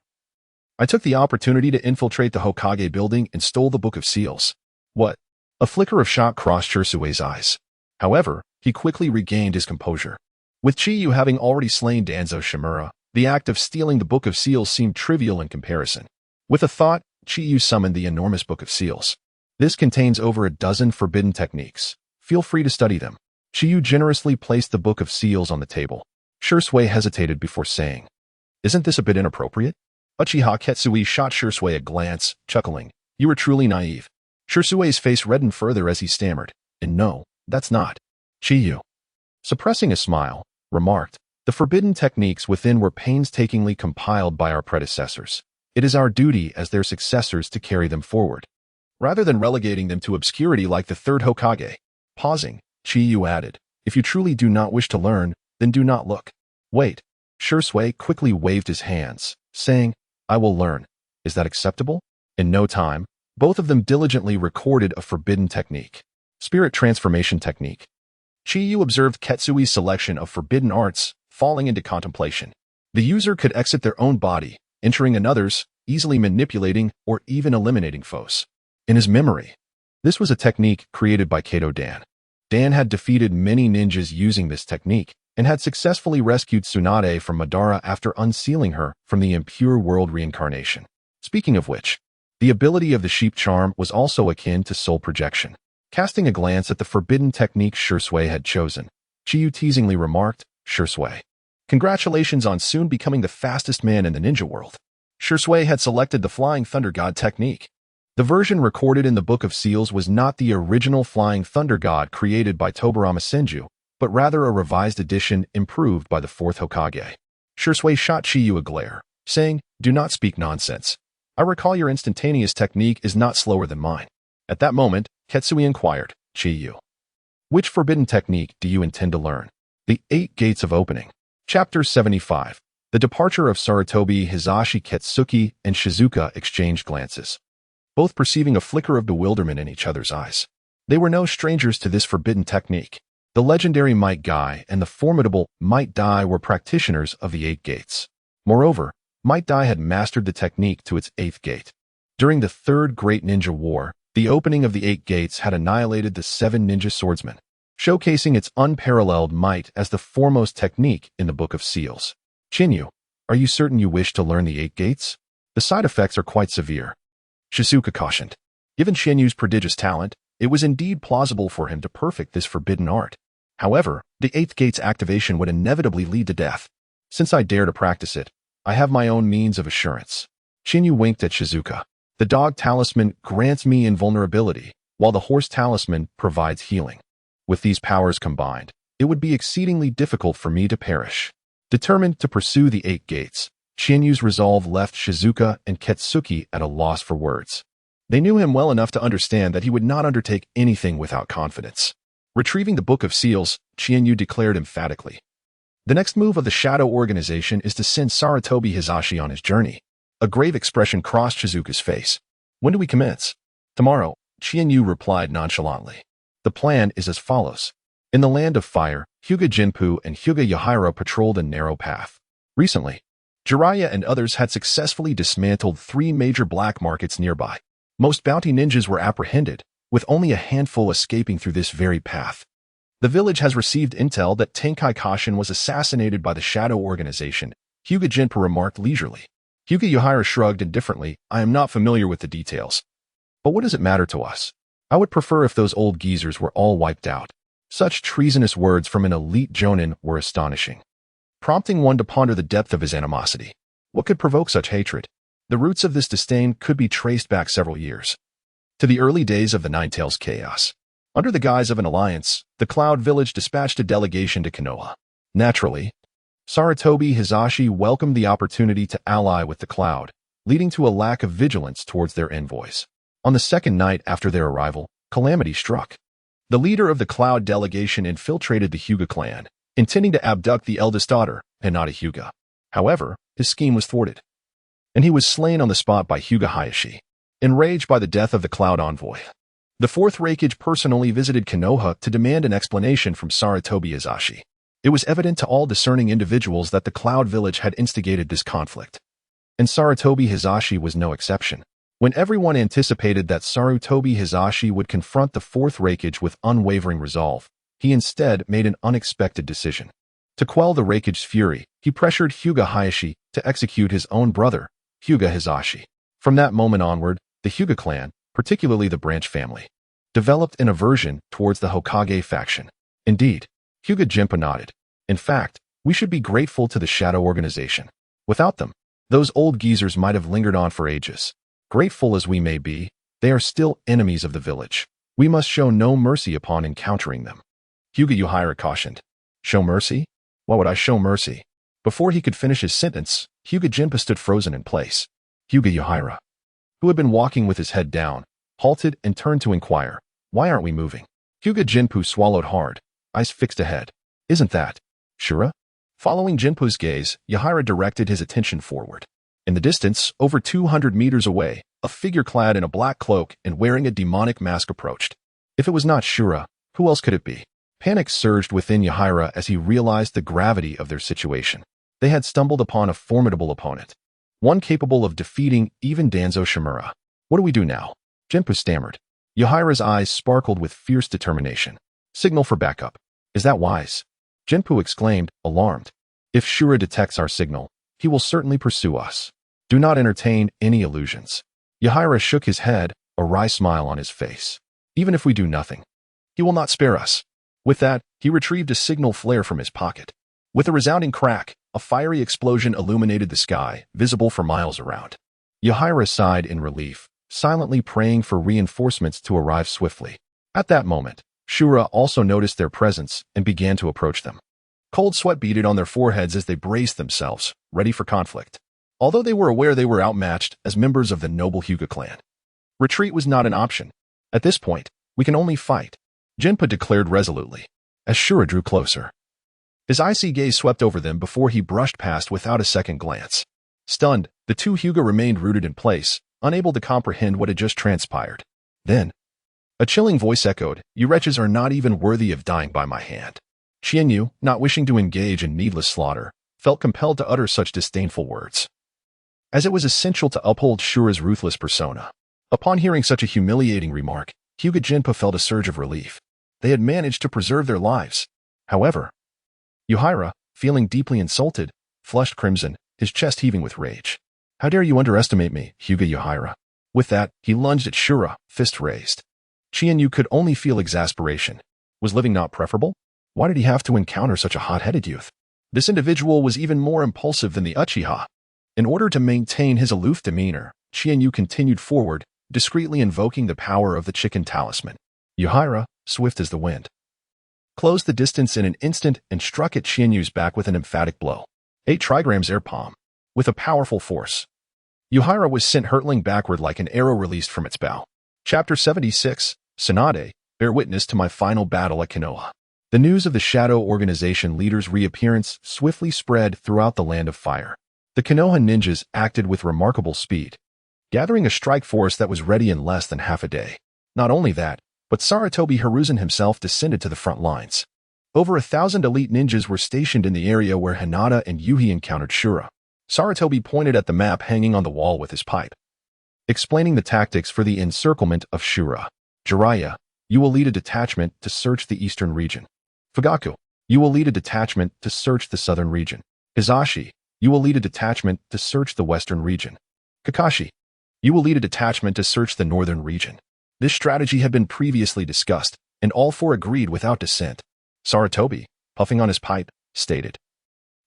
I took the opportunity to infiltrate the Hokage building and stole the Book of Seals. What? A flicker of shock crossed Shursui's eyes. However, he quickly regained his composure. With Chiyu having already slain Danzo Shimura, the act of stealing the Book of Seals seemed trivial in comparison. With a thought, Chiyu summoned the enormous Book of Seals. This contains over a dozen forbidden techniques. Feel free to study them. Chiyu generously placed the Book of Seals on the table. Shursui hesitated before saying, isn't this a bit inappropriate? Uchiha Ketsui shot Shursui a glance, chuckling. You are truly naive. Shursui's face reddened further as he stammered, and no, that's not. Chiyu, suppressing a smile, remarked, the forbidden techniques within were painstakingly compiled by our predecessors. It is our duty as their successors to carry them forward, rather than relegating them to obscurity like the third Hokage. Pausing, Chiyu added, if you truly do not wish to learn, then do not look. Wait. Shursui quickly waved his hands, saying, I will learn. Is that acceptable? In no time, both of them diligently recorded a forbidden technique. Spirit transformation technique. Chiyu observed Ketsui's selection of forbidden arts, falling into contemplation. The user could exit their own body, entering another's, easily manipulating or even eliminating foes. In his memory, this was a technique created by Kato Dan. Dan had defeated many ninjas using this technique, and had successfully rescued Tsunade from Madara after unsealing her from the impure world reincarnation. Speaking of which, The ability of the sheep charm was also akin to soul projection. Casting a glance at the forbidden technique Shursui had chosen, Chiyu teasingly remarked, "Shursui, congratulations on soon becoming the fastest man in the ninja world." Shursui had selected the Flying Thunder God technique. The version recorded in the Book of Seals was not the original Flying Thunder God created by Tobarama Senju, but rather a revised edition improved by the fourth Hokage. Shursui shot Chiyu a glare, saying, "Do not speak nonsense. I recall your instantaneous technique is not slower than mine." At that moment, Ketsui inquired, "Chiyu, which forbidden technique do you intend to learn?" The 8 Gates of Opening. Chapter 75. The departure of Sarutobi, Hisashi, Ketsuki, and Shizuka exchanged glances, both perceiving a flicker of bewilderment in each other's eyes. They were no strangers to this forbidden technique. The legendary Might Guy and the formidable Might Dai were practitioners of the 8 Gates. Moreover, Might Dai had mastered the technique to its 8th gate. During the Third Great Ninja War, the opening of the 8 Gates had annihilated the 7 ninja swordsmen, showcasing its unparalleled might as the foremost technique in the Book of Seals. "Chinyu, are you certain you wish to learn the 8 Gates? The side effects are quite severe," Shizuka cautioned. Given Chinyu's prodigious talent, it was indeed plausible for him to perfect this forbidden art. However, the 8th Gate's activation would inevitably lead to death. "Since I dare to practice it, I have my own means of assurance." Chinyu winked at Shizuka. "The dog talisman grants me invulnerability, while the horse talisman provides healing. With these powers combined, it would be exceedingly difficult for me to perish." Determined to pursue the 8 Gates, Chinyu's resolve left Shizuka and Ketsuki at a loss for words. They knew him well enough to understand that he would not undertake anything without confidence. Retrieving the Book of Seals, Chinyu declared emphatically, "The next move of the Shadow Organization is to send Sarutobi Hisashi on his journey." A grave expression crossed Shizuka's face. "When do we commence?" "Tomorrow," Chinyu replied nonchalantly. "The plan is as follows." In the Land of Fire, Hyuga Jinpu and Hyuga Yahira patrolled a narrow path. Recently, Jiraiya and others had successfully dismantled 3 major black markets nearby. Most bounty ninjas were apprehended, with only a handful escaping through this very path. The village has received intel that Tenkai Kashin was assassinated by the Shadow Organization, Hyuga Jinpu remarked leisurely. Hyuga Yahira shrugged indifferently. "I am not familiar with the details. But what does it matter to us? I would prefer if those old geezers were all wiped out." Such treasonous words from an elite jonin were astonishing, prompting one to ponder the depth of his animosity. What could provoke such hatred? The roots of this disdain could be traced back several years, to the early days of the Nine-Tails chaos. Under the guise of an alliance, the Cloud Village dispatched a delegation to Konoha. Naturally, Sarutobi Hisashi welcomed the opportunity to ally with the Cloud, leading to a lack of vigilance towards their envoys. On the second night after their arrival, calamity struck. The leader of the Cloud delegation infiltrated the Hyuga clan, intending to abduct the eldest daughter, Hinata Hyuga. However, his scheme was thwarted, and he was slain on the spot by Hyuga Hayashi. Enraged by the death of the Cloud envoy, the fourth Raikage personally visited Konoha to demand an explanation from Sarutobi Hisashi. It was evident to all discerning individuals that the Cloud Village had instigated this conflict, and Sarutobi Hisashi was no exception. When everyone anticipated that Sarutobi Hisashi would confront the fourth Raikage with unwavering resolve, he instead made an unexpected decision. To quell the Raikage's fury, he pressured Hyuga Hayashi to execute his own brother, Hyuga Hisashi. From that moment onward, the Hyuga clan, particularly the branch family, developed an aversion towards the Hokage faction. Indeed, Hyuga Jinpa nodded. "In fact, we should be grateful to the Shadow Organization. Without them, those old geezers might have lingered on for ages. Grateful as we may be, they are still enemies of the village. We must show no mercy upon encountering them." Hyuga Yahira cautioned. "Show mercy? Why would I show mercy?" Before he could finish his sentence, Hyuga Jinpa stood frozen in place. Hyuga Yahira, who had been walking with his head down, halted and turned to inquire, "Why aren't we moving?" Hyuga Jinpu swallowed hard, eyes fixed ahead. "Isn't that Shura?" Following Jinpu's gaze, Yahira directed his attention forward. In the distance, over 200 meters away, a figure clad in a black cloak and wearing a demonic mask approached. If it was not Shura, who else could it be? Panic surged within Yahira as he realized the gravity of their situation. They had stumbled upon a formidable opponent, one capable of defeating even Danzo Shimura. "What do we do now?" Jinpu stammered. Yahira's eyes sparkled with fierce determination. "Signal for backup." "Is that wise?" Jinpu exclaimed, alarmed. "If Shura detects our signal, he will certainly pursue us. Do not entertain any illusions." Uchiha shook his head, a wry smile on his face. Even if we do nothing, he will not spare us. With that, he retrieved a signal flare from his pocket. With a resounding crack, a fiery explosion illuminated the sky, visible for miles around. Uchiha sighed in relief, silently praying for reinforcements to arrive swiftly. At that moment, Shura also noticed their presence and began to approach them. Cold sweat beaded on their foreheads as they braced themselves, ready for conflict. Although they were aware they were outmatched as members of the noble Hyuga clan, retreat was not an option. At this point, we can only fight, Jinpa declared resolutely, as Shura drew closer. His icy gaze swept over them before he brushed past without a second glance. Stunned, the two Hyuga remained rooted in place, unable to comprehend what had just transpired. Then, a chilling voice echoed, "You wretches are not even worthy of dying by my hand." Qianyu, not wishing to engage in needless slaughter, felt compelled to utter such disdainful words, as it was essential to uphold Shura's ruthless persona. Upon hearing such a humiliating remark, Hyuga Jinpa felt a surge of relief. They had managed to preserve their lives. However, Uchiha, feeling deeply insulted, flushed crimson, his chest heaving with rage. "How dare you underestimate me, Hyuga Uchiha?" With that, he lunged at Shura, fist raised. Qianyu could only feel exasperation. Was living not preferable? Why did he have to encounter such a hot-headed youth? This individual was even more impulsive than the Uchiha. In order to maintain his aloof demeanor, Qianyu continued forward, discreetly invoking the power of the chicken talisman. Uchiha, swift as the wind, closed the distance in an instant and struck at Qianyu's back with an emphatic blow. 8 trigrams air palm. With a powerful force, Uchiha was sent hurtling backward like an arrow released from its bow. Chapter 76, Tsunade, bear witness to my final battle at Konoha. The news of the Shadow Organization leader's reappearance swiftly spread throughout the Land of Fire. The Konoha ninjas acted with remarkable speed, gathering a strike force that was ready in less than half a day. Not only that, but Sarutobi Hiruzen himself descended to the front lines. Over 1,000 elite ninjas were stationed in the area where Hinata and Yuhi encountered Shura. Sarutobi pointed at the map hanging on the wall with his pipe, explaining the tactics for the encirclement of Shura. Jiraiya, you will lead a detachment to search the eastern region. Fugaku, you will lead a detachment to search the southern region. Hizashi, you will lead a detachment to search the western region. Kakashi, you will lead a detachment to search the northern region. This strategy had been previously discussed, and all 4 agreed without dissent. Sarutobi, puffing on his pipe, stated,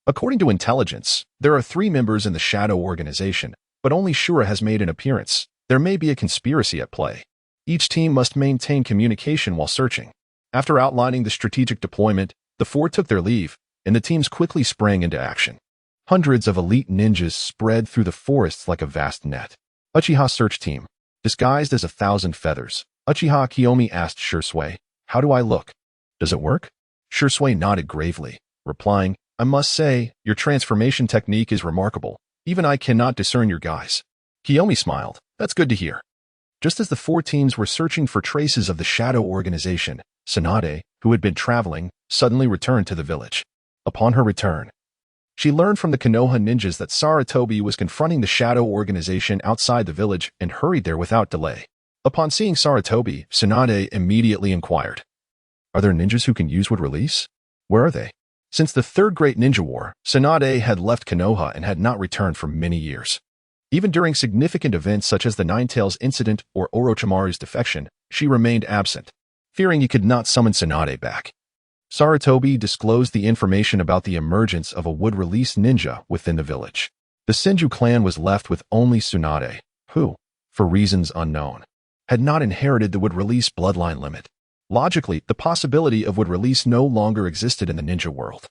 "According to intelligence, there are 3 members in the Shadow Organization, but only Shura has made an appearance. There may be a conspiracy at play. Each team must maintain communication while searching." After outlining the strategic deployment, the 4 took their leave, and the teams quickly sprang into action. Hundreds of elite ninjas spread through the forests like a vast net. Uchiha search team, disguised as 1,000 feathers. Uchiha Kiyomi asked Shursui, "How do I look? Does it work?" Shursui nodded gravely, replying, "I must say, your transformation technique is remarkable. Even I cannot discern your guise." Kiyomi smiled. "That's good to hear." Just as the 4 teams were searching for traces of the Shadow Organization, Tsunade, who had been traveling, suddenly returned to the village. Upon her return, she learned from the Konoha ninjas that Sarutobi was confronting the Shadow Organization outside the village and hurried there without delay. Upon seeing Sarutobi, Tsunade immediately inquired, "Are there ninjas who can use wood release? Where are they?" Since the Third Great Ninja War, Tsunade had left Konoha and had not returned for many years. Even during significant events such as the Ninetales incident or Orochimaru's defection, she remained absent, fearing he could not summon Tsunade back. Sarutobi disclosed the information about the emergence of a wood-release ninja within the village. The Senju clan was left with only Tsunade, who, for reasons unknown, had not inherited the wood-release bloodline limit. Logically, the possibility of wood-release no longer existed in the ninja world.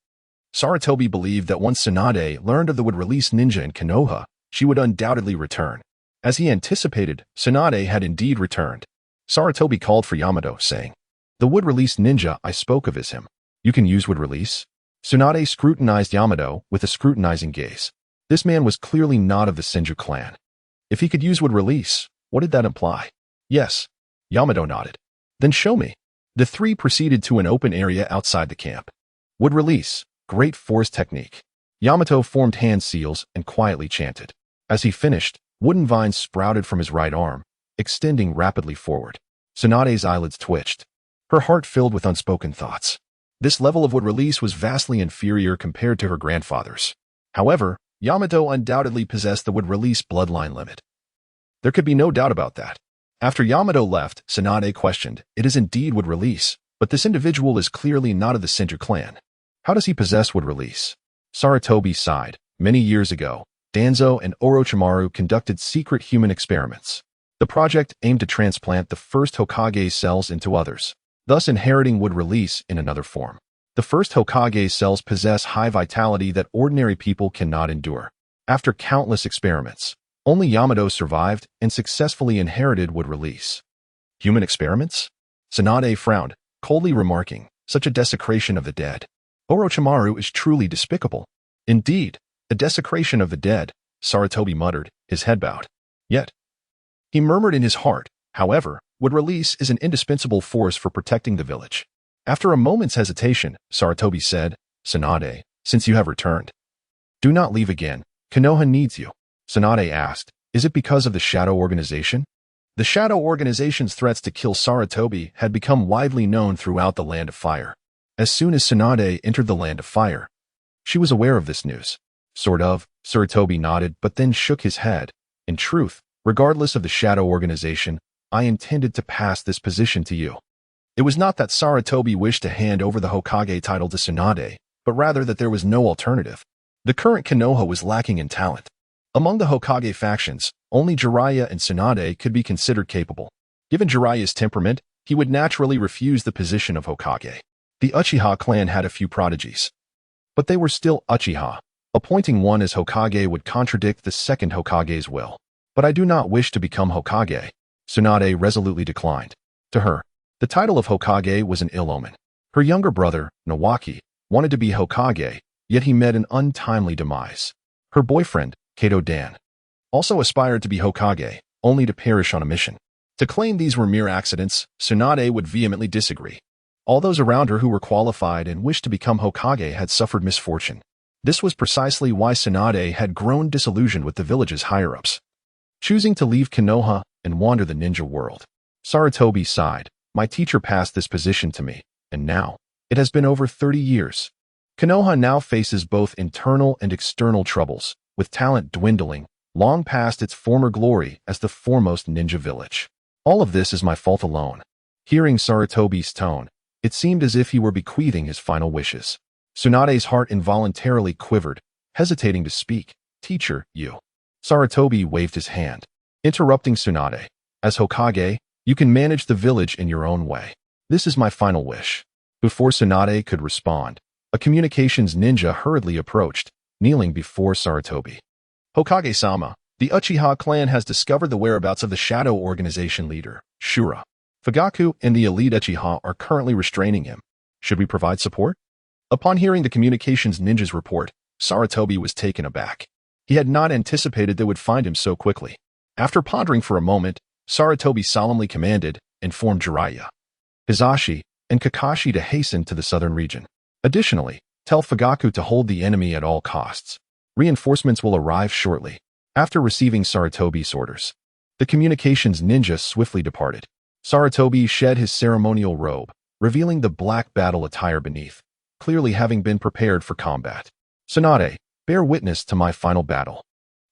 Sarutobi believed that once Tsunade learned of the wood-release ninja in Konoha, she would undoubtedly return. As he anticipated, Tsunade had indeed returned. Sarutobi called for Yamato, saying, "The wood-release ninja I spoke of is him. You can use wood-release?" Tsunade scrutinized Yamato with a scrutinizing gaze. This man was clearly not of the Senju clan. If he could use wood-release, what did that imply? "Yes." Yamato nodded. "Then show me." The 3 proceeded to an open area outside the camp. Wood-release, great force technique. Yamato formed hand seals and quietly chanted. As he finished, wooden vines sprouted from his right arm, extending rapidly forward. Tsunade's eyelids twitched. Her heart filled with unspoken thoughts. This level of wood release was vastly inferior compared to her grandfather's. However, Yamato undoubtedly possessed the wood release bloodline limit. There could be no doubt about that. After Yamato left, Tsunade questioned, it is indeed would release, but this individual is clearly not of the Senju clan. How does he possess would release? Sarutobi sighed. Many years ago, Danzo and Orochimaru conducted secret human experiments. The project aimed to transplant the first Hokage's cells into others, thus inheriting would release in another form. The first Hokage's cells possess high vitality that ordinary people cannot endure. After countless experiments, only Yamato survived and successfully inherited would release. Human experiments? Tsunade frowned, coldly remarking, such a desecration of the dead. Orochimaru is truly despicable. Indeed, a desecration of the dead, Sarutobi muttered, his head bowed. Yet, he murmured in his heart, however, would release is an indispensable force for protecting the village. After a moment's hesitation, Sarutobi said, Tsunade, since you have returned, do not leave again. Konoha needs you. Tsunade asked, is it because of the Shadow Organization? The Shadow Organization's threats to kill Sarutobi had become widely known throughout the Land of Fire. As soon as Tsunade entered the Land of Fire, she was aware of this news. Sort of, Sarutobi nodded but then shook his head. In truth, regardless of the Shadow Organization, I intended to pass this position to you. It was not that Sarutobi wished to hand over the Hokage title to Tsunade, but rather that there was no alternative. The current Konoha was lacking in talent. Among the Hokage factions, only Jiraiya and Tsunade could be considered capable. Given Jiraiya's temperament, he would naturally refuse the position of Hokage. The Uchiha clan had a few prodigies, but they were still Uchiha. Appointing one as Hokage would contradict the second Hokage's will. But I do not wish to become Hokage, Tsunade resolutely declined. To her, the title of Hokage was an ill omen. Her younger brother, Nawaki, wanted to be Hokage, yet he met an untimely demise. Her boyfriend, Kato Dan, also aspired to be Hokage, only to perish on a mission. To claim these were mere accidents, Tsunade would vehemently disagree. All those around her who were qualified and wished to become Hokage had suffered misfortune. This was precisely why Tsunade had grown disillusioned with the village's higher-ups, choosing to leave Konoha and wander the ninja world. Sarutobi sighed. My teacher passed this position to me, and now, it has been over 30 years. Konoha now faces both internal and external troubles, with talent dwindling, long past its former glory as the foremost ninja village. All of this is my fault alone. Hearing Sarutobi's tone, it seemed as if he were bequeathing his final wishes. Tsunade's heart involuntarily quivered, hesitating to speak. Teacher, you. Sarutobi waved his hand, interrupting Tsunade. As Hokage, you can manage the village in your own way. This is my final wish. Before Tsunade could respond, a communications ninja hurriedly approached, kneeling before Sarutobi. Hokage-sama, the Uchiha clan has discovered the whereabouts of the Shadow Organization leader, Shura. Fugaku and the elite Uchiha are currently restraining him. Should we provide support? Upon hearing the communications ninja's report, Sarutobi was taken aback. He had not anticipated they would find him so quickly. After pondering for a moment, Sarutobi solemnly commanded, informed Jiraiya, Hizashi, and Kakashi to hasten to the southern region. Additionally, tell Fugaku to hold the enemy at all costs. Reinforcements will arrive shortly. After receiving Sarutobi's orders, the communications ninja swiftly departed. Sarutobi shed his ceremonial robe, revealing the black battle attire beneath, clearly having been prepared for combat. Tsunade, bear witness to my final battle.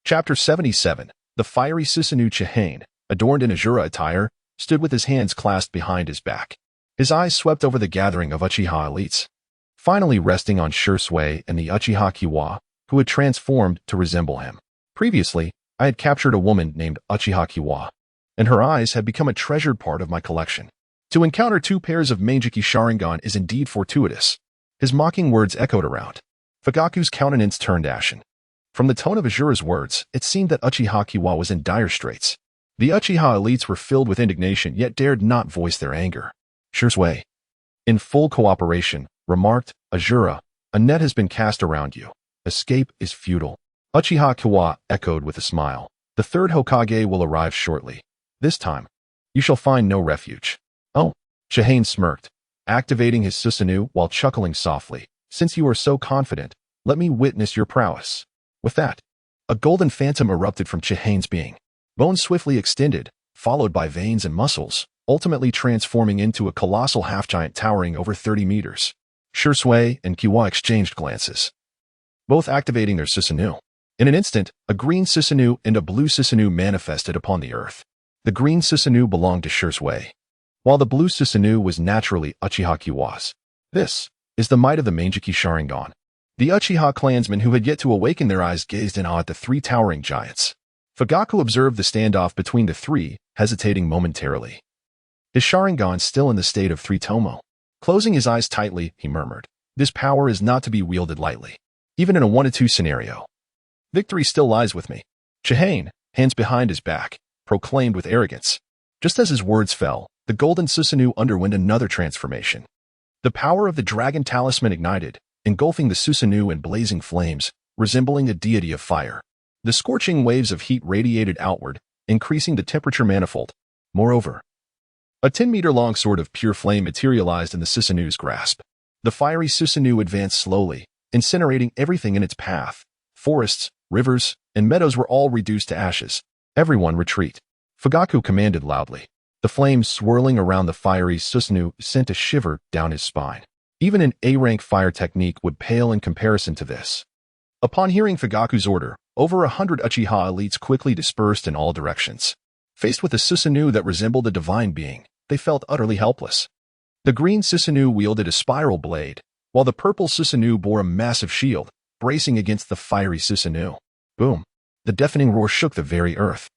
Chapter 77. The fiery Susanoo Chihane, adorned in Azura attire, stood with his hands clasped behind his back. His eyes swept over the gathering of Uchiha elites, finally resting on Shursui and the Uchiha Chiba, who had transformed to resemble him. Previously, I had captured a woman named Uchiha Chiba, and her eyes had become a treasured part of my collection. To encounter two pairs of Meijiki Sharingan is indeed fortuitous. His mocking words echoed around. Fugaku's countenance turned ashen. From the tone of Azura's words, it seemed that Uchiha Chiba was in dire straits. The Uchiha elites were filled with indignation yet dared not voice their anger. Shursui, in full cooperation, remarked, Azura, a net has been cast around you. Escape is futile. Uchiha Chiba echoed with a smile. The third Hokage will arrive shortly. This time, you shall find no refuge. Oh, Chihane smirked, activating his Susanoo while chuckling softly. Since you are so confident, let me witness your prowess. With that, a golden phantom erupted from Chihane's being. Bones swiftly extended, followed by veins and muscles, ultimately transforming into a colossal half-giant towering over 30 meters. Shursui and Chiba exchanged glances, both activating their Susanoo. In an instant, a green Susanoo and a blue Susanoo manifested upon the earth. The green Susanoo belonged to Shui, while the blue Susanoo was naturally Uchiha Chiba's. This is the might of the Mangekyou Sharingan. The Uchiha clansmen who had yet to awaken their eyes gazed in awe at the three towering giants. Fugaku observed the standoff between the three, hesitating momentarily. His Sharingan still in the state of three tomo. Closing his eyes tightly, he murmured, "This power is not to be wielded lightly, even in a 1-2 scenario. Victory still lies with me." Chihane, hands behind his back, proclaimed with arrogance. Just as his words fell, the golden Susanoo underwent another transformation. The power of the dragon talisman ignited, engulfing the Susanoo in blazing flames, resembling a deity of fire. The scorching waves of heat radiated outward, increasing the temperature manifold. Moreover, a 10-meter-long sword of pure flame materialized in the Susanoo's grasp. The fiery Susanoo advanced slowly, incinerating everything in its path. Forests, rivers, and meadows were all reduced to ashes. "Everyone retreat," Fugaku commanded loudly. The flames swirling around the fiery Susanoo sent a shiver down his spine. Even an A-rank fire technique would pale in comparison to this. Upon hearing Fugaku's order, over 100 Uchiha elites quickly dispersed in all directions. Faced with a Susanoo that resembled a divine being, they felt utterly helpless. The green Susanoo wielded a spiral blade, while the purple Susanoo bore a massive shield, bracing against the fiery Susanoo. Boom! The deafening roar shook the very earth,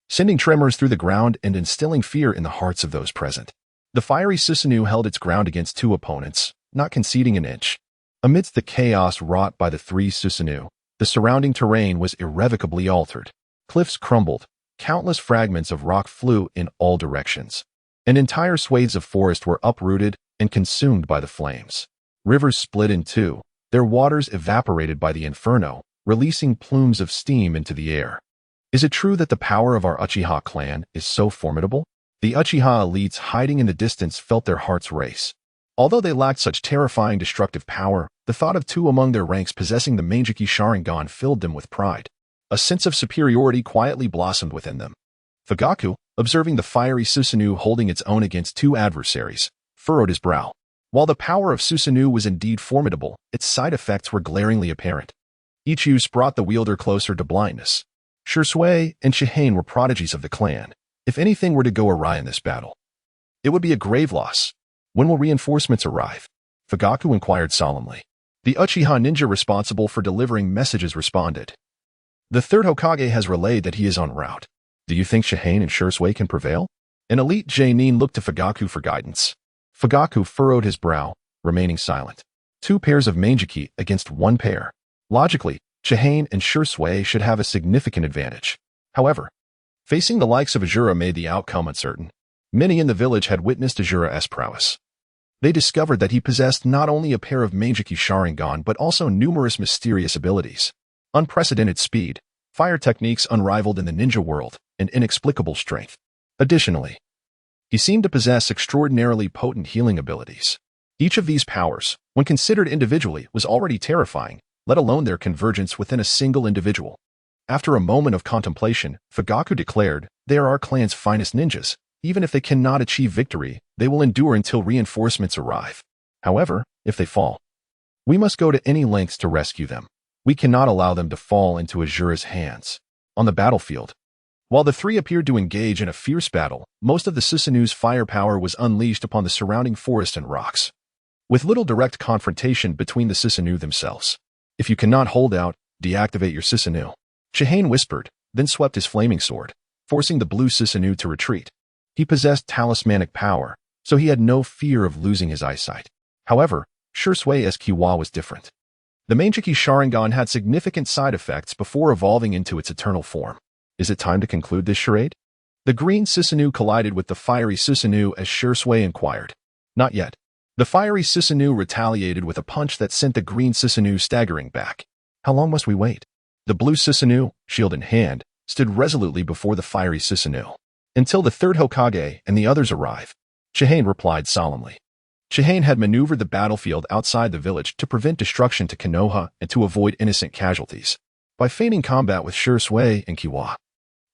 sending tremors through the ground and instilling fear in the hearts of those present. The fiery Susanoo held its ground against two opponents, not conceding an inch. Amidst the chaos wrought by the three Susanoo, the surrounding terrain was irrevocably altered. Cliffs crumbled, countless fragments of rock flew in all directions, and entire swathes of forest were uprooted and consumed by the flames. Rivers split in two, their waters evaporated by the inferno, releasing plumes of steam into the air. Is it true that the power of our Uchiha clan is so formidable? The Uchiha elites hiding in the distance felt their hearts race. Although they lacked such terrifying destructive power, the thought of two among their ranks possessing the Mangekyou Sharingan filled them with pride. A sense of superiority quietly blossomed within them. Fugaku, observing the fiery Susanoo holding its own against two adversaries, furrowed his brow. While the power of Susanoo was indeed formidable, its side effects were glaringly apparent. Each use brought the wielder closer to blindness. Shui and Chihane were prodigies of the clan. If anything were to go awry in this battle, it would be a grave loss. When will reinforcements arrive? Fugaku inquired solemnly. The Uchiha ninja responsible for delivering messages responded. The third Hokage has relayed that he is en route. Do you think Chihane and Shui can prevail? An elite Jonin looked to Fugaku for guidance. Fugaku furrowed his brow, remaining silent. Two pairs of Mangekyou against one pair. Logically, Chihane and Shui should have a significant advantage. However, facing the likes of Ajura made the outcome uncertain. Many in the village had witnessed Ajura's prowess. They discovered that he possessed not only a pair of Mangekyou Sharingan but also numerous mysterious abilities. Unprecedented speed, fire techniques unrivaled in the ninja world, and inexplicable strength. Additionally, he seemed to possess extraordinarily potent healing abilities. Each of these powers, when considered individually, was already terrifying, let alone their convergence within a single individual. After a moment of contemplation, Fugaku declared, "They are our clan's finest ninjas. Even if they cannot achieve victory, they will endure until reinforcements arrive. However, if they fall, we must go to any lengths to rescue them. We cannot allow them to fall into Ajura's hands." On the battlefield, while the three appeared to engage in a fierce battle, most of the Susanoo's firepower was unleashed upon the surrounding forest and rocks, with little direct confrontation between the Susanoo themselves. "If you cannot hold out, deactivate your Susanoo," Chihane whispered, then swept his flaming sword, forcing the blue Susanoo to retreat. He possessed talismanic power, so he had no fear of losing his eyesight. However, Shui's Kiwa was different. The Mangekyou Sharingan had significant side effects before evolving into its eternal form. Is it time to conclude this charade? The green Susanoo collided with the fiery Susanoo as Shui inquired. Not yet. The fiery Susanoo retaliated with a punch that sent the green Susanoo staggering back. How long must we wait? The blue Susanoo, shield in hand, stood resolutely before the fiery Susanoo. Until the third Hokage and the others arrive, Chihane replied solemnly. Chihane had maneuvered the battlefield outside the village to prevent destruction to Konoha and to avoid innocent casualties. By feigning combat with Shui and Kiwa,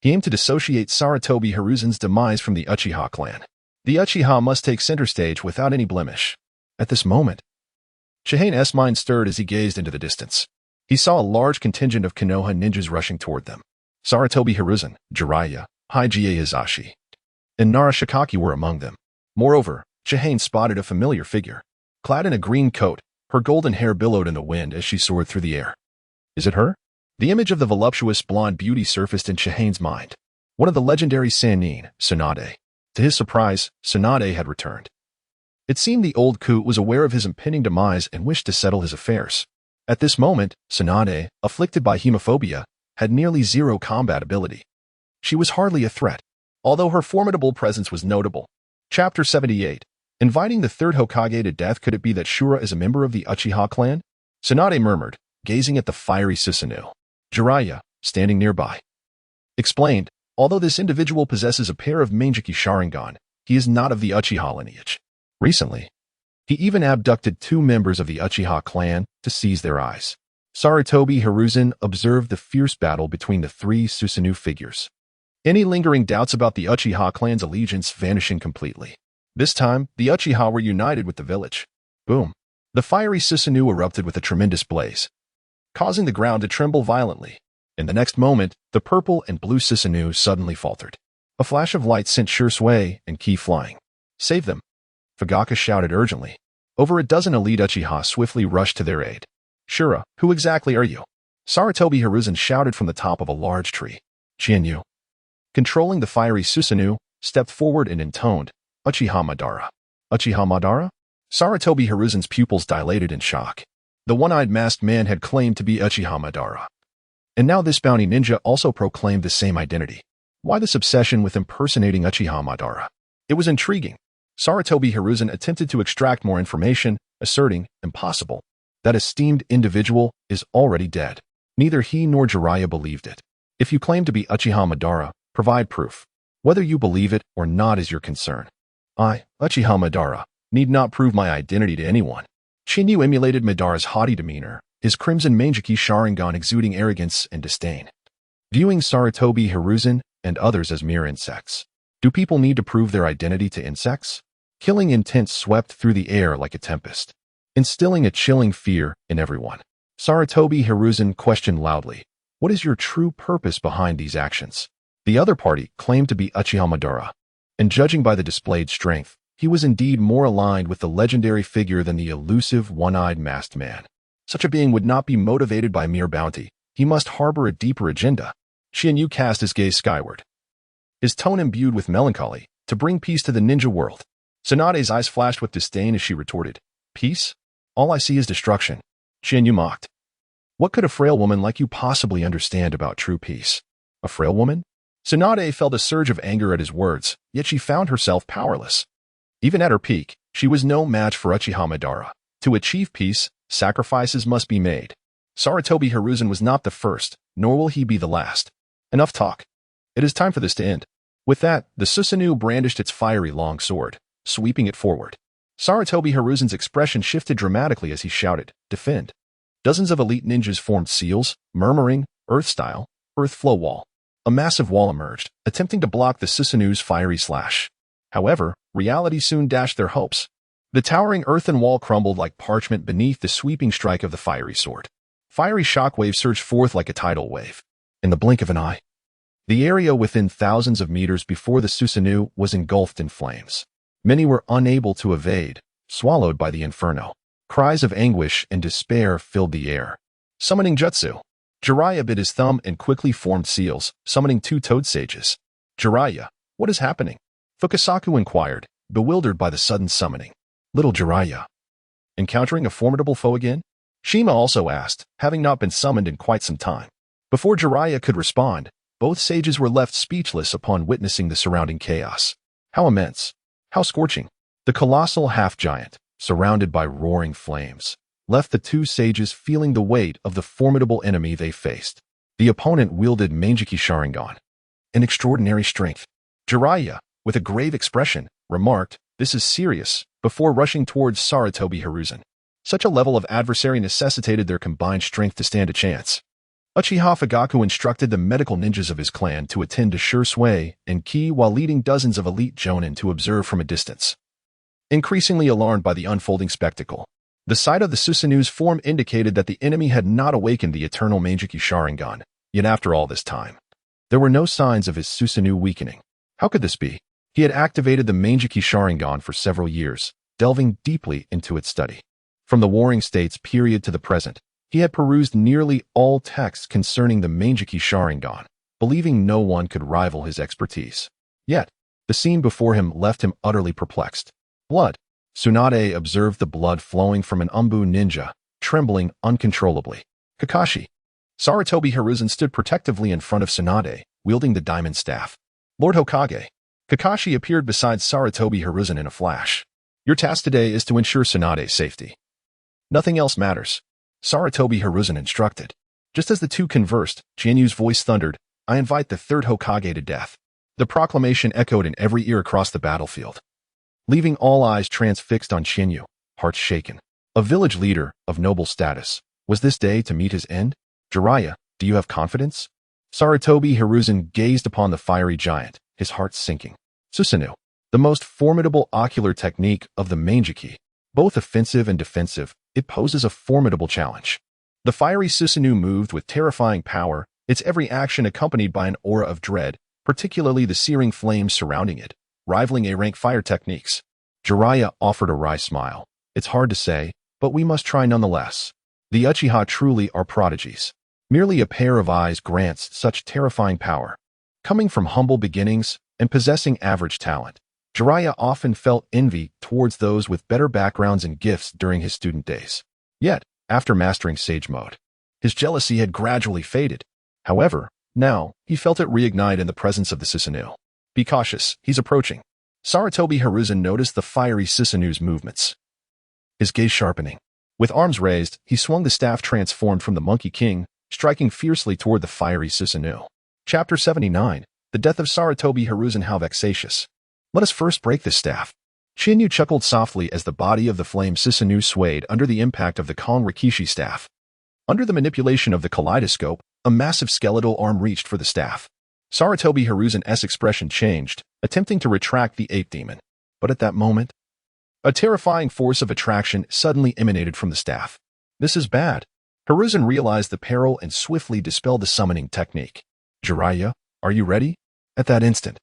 he aimed to dissociate Sarutobi Hiruzen's demise from the Uchiha clan. The Uchiha must take center stage without any blemish. At this moment, Chihane's mind stirred as he gazed into the distance. He He saw a large contingent of Konoha ninjas rushing toward them. Sarutobi Hiruzen, Jiraiya, Hygie Hizashi, and Nara Shikaki were among them. Moreover, Chihane spotted a familiar figure. Clad in a green coat, her golden hair billowed in the wind as she soared through the air. Is it her? The image of the voluptuous blonde beauty surfaced in Chihane's mind. One of the legendary Sannin, Tsunade. To his surprise, Tsunade had returned. It seemed the old Coot was aware of his impending demise and wished to settle his affairs. At this moment, Tsunade, afflicted by hemophobia, had nearly zero combat ability. She was hardly a threat, although her formidable presence was notable. Chapter 78. Inviting the third Hokage to death. Could it be that Shura is a member of the Uchiha clan? Tsunade murmured, gazing at the fiery Susanoo. Jiraiya, standing nearby, explained, although this individual possesses a pair of Mangekyou Sharingan, he is not of the Uchiha lineage. Recently, he even abducted 2 members of the Uchiha clan to seize their eyes. Sarutobi Hiruzen observed the fierce battle between the 3 Susanoo figures. Any lingering doubts about the Uchiha clan's allegiance vanishing completely. This time, the Uchiha were united with the village. Boom! The fiery Susanoo erupted with a tremendous blaze, causing the ground to tremble violently. In the next moment, the purple and blue Susanoo suddenly faltered. A flash of light sent Shursui and Ki flying. Save them! Fugaka shouted urgently. Over a dozen elite Uchiha swiftly rushed to their aid. Shura, who exactly are you? Sarutobi Hiruzen shouted from the top of a large tree. Qianyu, controlling the fiery Susanoo, stepped forward and intoned, Uchiha Madara. Uchiha Madara? Sarutobi Hiruzen's pupils dilated in shock. The one-eyed masked man had claimed to be Uchiha Madara. And now this bounty ninja also proclaimed the same identity. Why this obsession with impersonating Uchiha Madara? It was intriguing. Sarutobi Hiruzen attempted to extract more information, asserting, impossible. That esteemed individual is already dead. Neither he nor Jiraiya believed it. If you claim to be Uchiha Madara, provide proof. Whether you believe it or not is your concern. I, Uchiha Madara, need not prove my identity to anyone. Shinyu emulated Madara's haughty demeanor, his crimson Mangekyou Sharingan exuding arrogance and disdain. Viewing Sarutobi Hiruzen and others as mere insects. Do people need to prove their identity to insects? Killing intent swept through the air like a tempest, instilling a chilling fear in everyone. Sarutobi Hiruzen questioned loudly, what is your true purpose behind these actions? The other party claimed to be Uchiha Madara, and judging by the displayed strength, he was indeed more aligned with the legendary figure than the elusive one-eyed masked man. Such a being would not be motivated by mere bounty. He must harbor a deeper agenda. Qianyu cast his gaze skyward, his tone imbued with melancholy, to bring peace to the ninja world. Tsunade's eyes flashed with disdain as she retorted, peace? All I see is destruction. Qianyu mocked. What could a frail woman like you possibly understand about true peace? A frail woman? Tsunade felt a surge of anger at his words, yet she found herself powerless. Even at her peak, she was no match for Uchiha Madara. To achieve peace, sacrifices must be made. Sarutobi Hiruzen was not the first, nor will he be the last. Enough talk. It is time for this to end. With that, the Susanoo brandished its fiery long sword, sweeping it forward. Sarutobi Hiruzen's expression shifted dramatically as he shouted, defend. Dozens of elite ninjas formed seals, murmuring, earth-style, earth flow wall. A massive wall emerged, attempting to block the Susanoo's fiery slash. However, reality soon dashed their hopes. The towering earthen wall crumbled like parchment beneath the sweeping strike of the fiery sword. Fiery shockwaves surged forth like a tidal wave. In the blink of an eye, the area within thousands of meters before the Susanoo was engulfed in flames. Many were unable to evade, swallowed by the inferno. Cries of anguish and despair filled the air. Summoning jutsu. Jiraiya bit his thumb and quickly formed seals, summoning 2 toad sages. Jiraiya, what is happening? Fukasaku inquired, bewildered by the sudden summoning. Little Jiraiya, encountering a formidable foe again? Shima also asked, having not been summoned in quite some time. Before Jiraiya could respond, both sages were left speechless upon witnessing the surrounding chaos. How immense! How scorching! The colossal half-giant, surrounded by roaring flames, left the 2 sages feeling the weight of the formidable enemy they faced. The opponent wielded Mangekyou Sharingan, an extraordinary strength. Jiraiya, with a grave expression, remarked, this is serious, before rushing towards Sarutobi Hiruzen. Such a level of adversary necessitated their combined strength to stand a chance. Uchiha Fugaku instructed the medical ninjas of his clan to attend to Shursui and Ki while leading dozens of elite jonin to observe from a distance. Increasingly alarmed by the unfolding spectacle, The sight of the Susanu's form indicated that the enemy had not awakened the eternal Meijiki Sharingan, yet after all this time, there were no signs of his Susanu weakening. How could this be? He had activated the Meijiki Sharingan for several years, delving deeply into its study. From the Warring States period to the present, he had perused nearly all texts concerning the Meijiki Sharingan, believing no one could rival his expertise. Yet, the scene before him left him utterly perplexed. Blood. Tsunade observed the blood flowing from an Umbu ninja, trembling uncontrollably. Kakashi. Sarutobi Hiruzen stood protectively in front of Tsunade, wielding the diamond staff. Lord Hokage. Kakashi appeared beside Sarutobi Hiruzen in a flash. Your task today is to ensure Tsunade's safety. Nothing else matters. Sarutobi Hiruzen instructed. Just as the two conversed, Jianyu's voice thundered, I invite the third Hokage to death. The proclamation echoed in every ear across the battlefield, leaving all eyes transfixed on Jianyu, hearts shaken. A village leader of noble status. Was this day to meet his end? Jiraiya, do you have confidence? Sarutobi Hiruzen gazed upon the fiery giant, his heart sinking. Susanu, the most formidable ocular technique of the Meijiki. Both offensive and defensive, it poses a formidable challenge. The fiery Susanu moved with terrifying power, its every action accompanied by an aura of dread, particularly the searing flames surrounding it, rivaling A-rank fire techniques. Jiraiya offered a wry smile. It's hard to say, but we must try nonetheless. The Uchiha truly are prodigies. Merely a pair of eyes grants such terrifying power. Coming from humble beginnings and possessing average talent, Jiraiya often felt envy towards those with better backgrounds and gifts during his student days. Yet, after mastering Sage Mode, his jealousy had gradually faded. However, now, he felt it reignite in the presence of the Susanu. Be cautious, he's approaching. Sarutobi Hiruzen noticed the fiery Susanu's movements, his gaze sharpening. With arms raised, he swung the staff transformed from the Monkey King, striking fiercely toward the fiery Susanu. Chapter 79, The Death of Sarutobi Hiruzen. How vexatious. Let us first break this staff. Jianyu chuckled softly as the body of the flame Susanu swayed under the impact of the Kong Rikishi staff. Under the manipulation of the kaleidoscope, a massive skeletal arm reached for the staff. Sarutobi Hiruzen's expression changed, attempting to retract the ape demon. But at that moment, a terrifying force of attraction suddenly emanated from the staff. This is bad. Hiruzen realized the peril and swiftly dispelled the summoning technique. Jiraiya, are you ready? At that instant,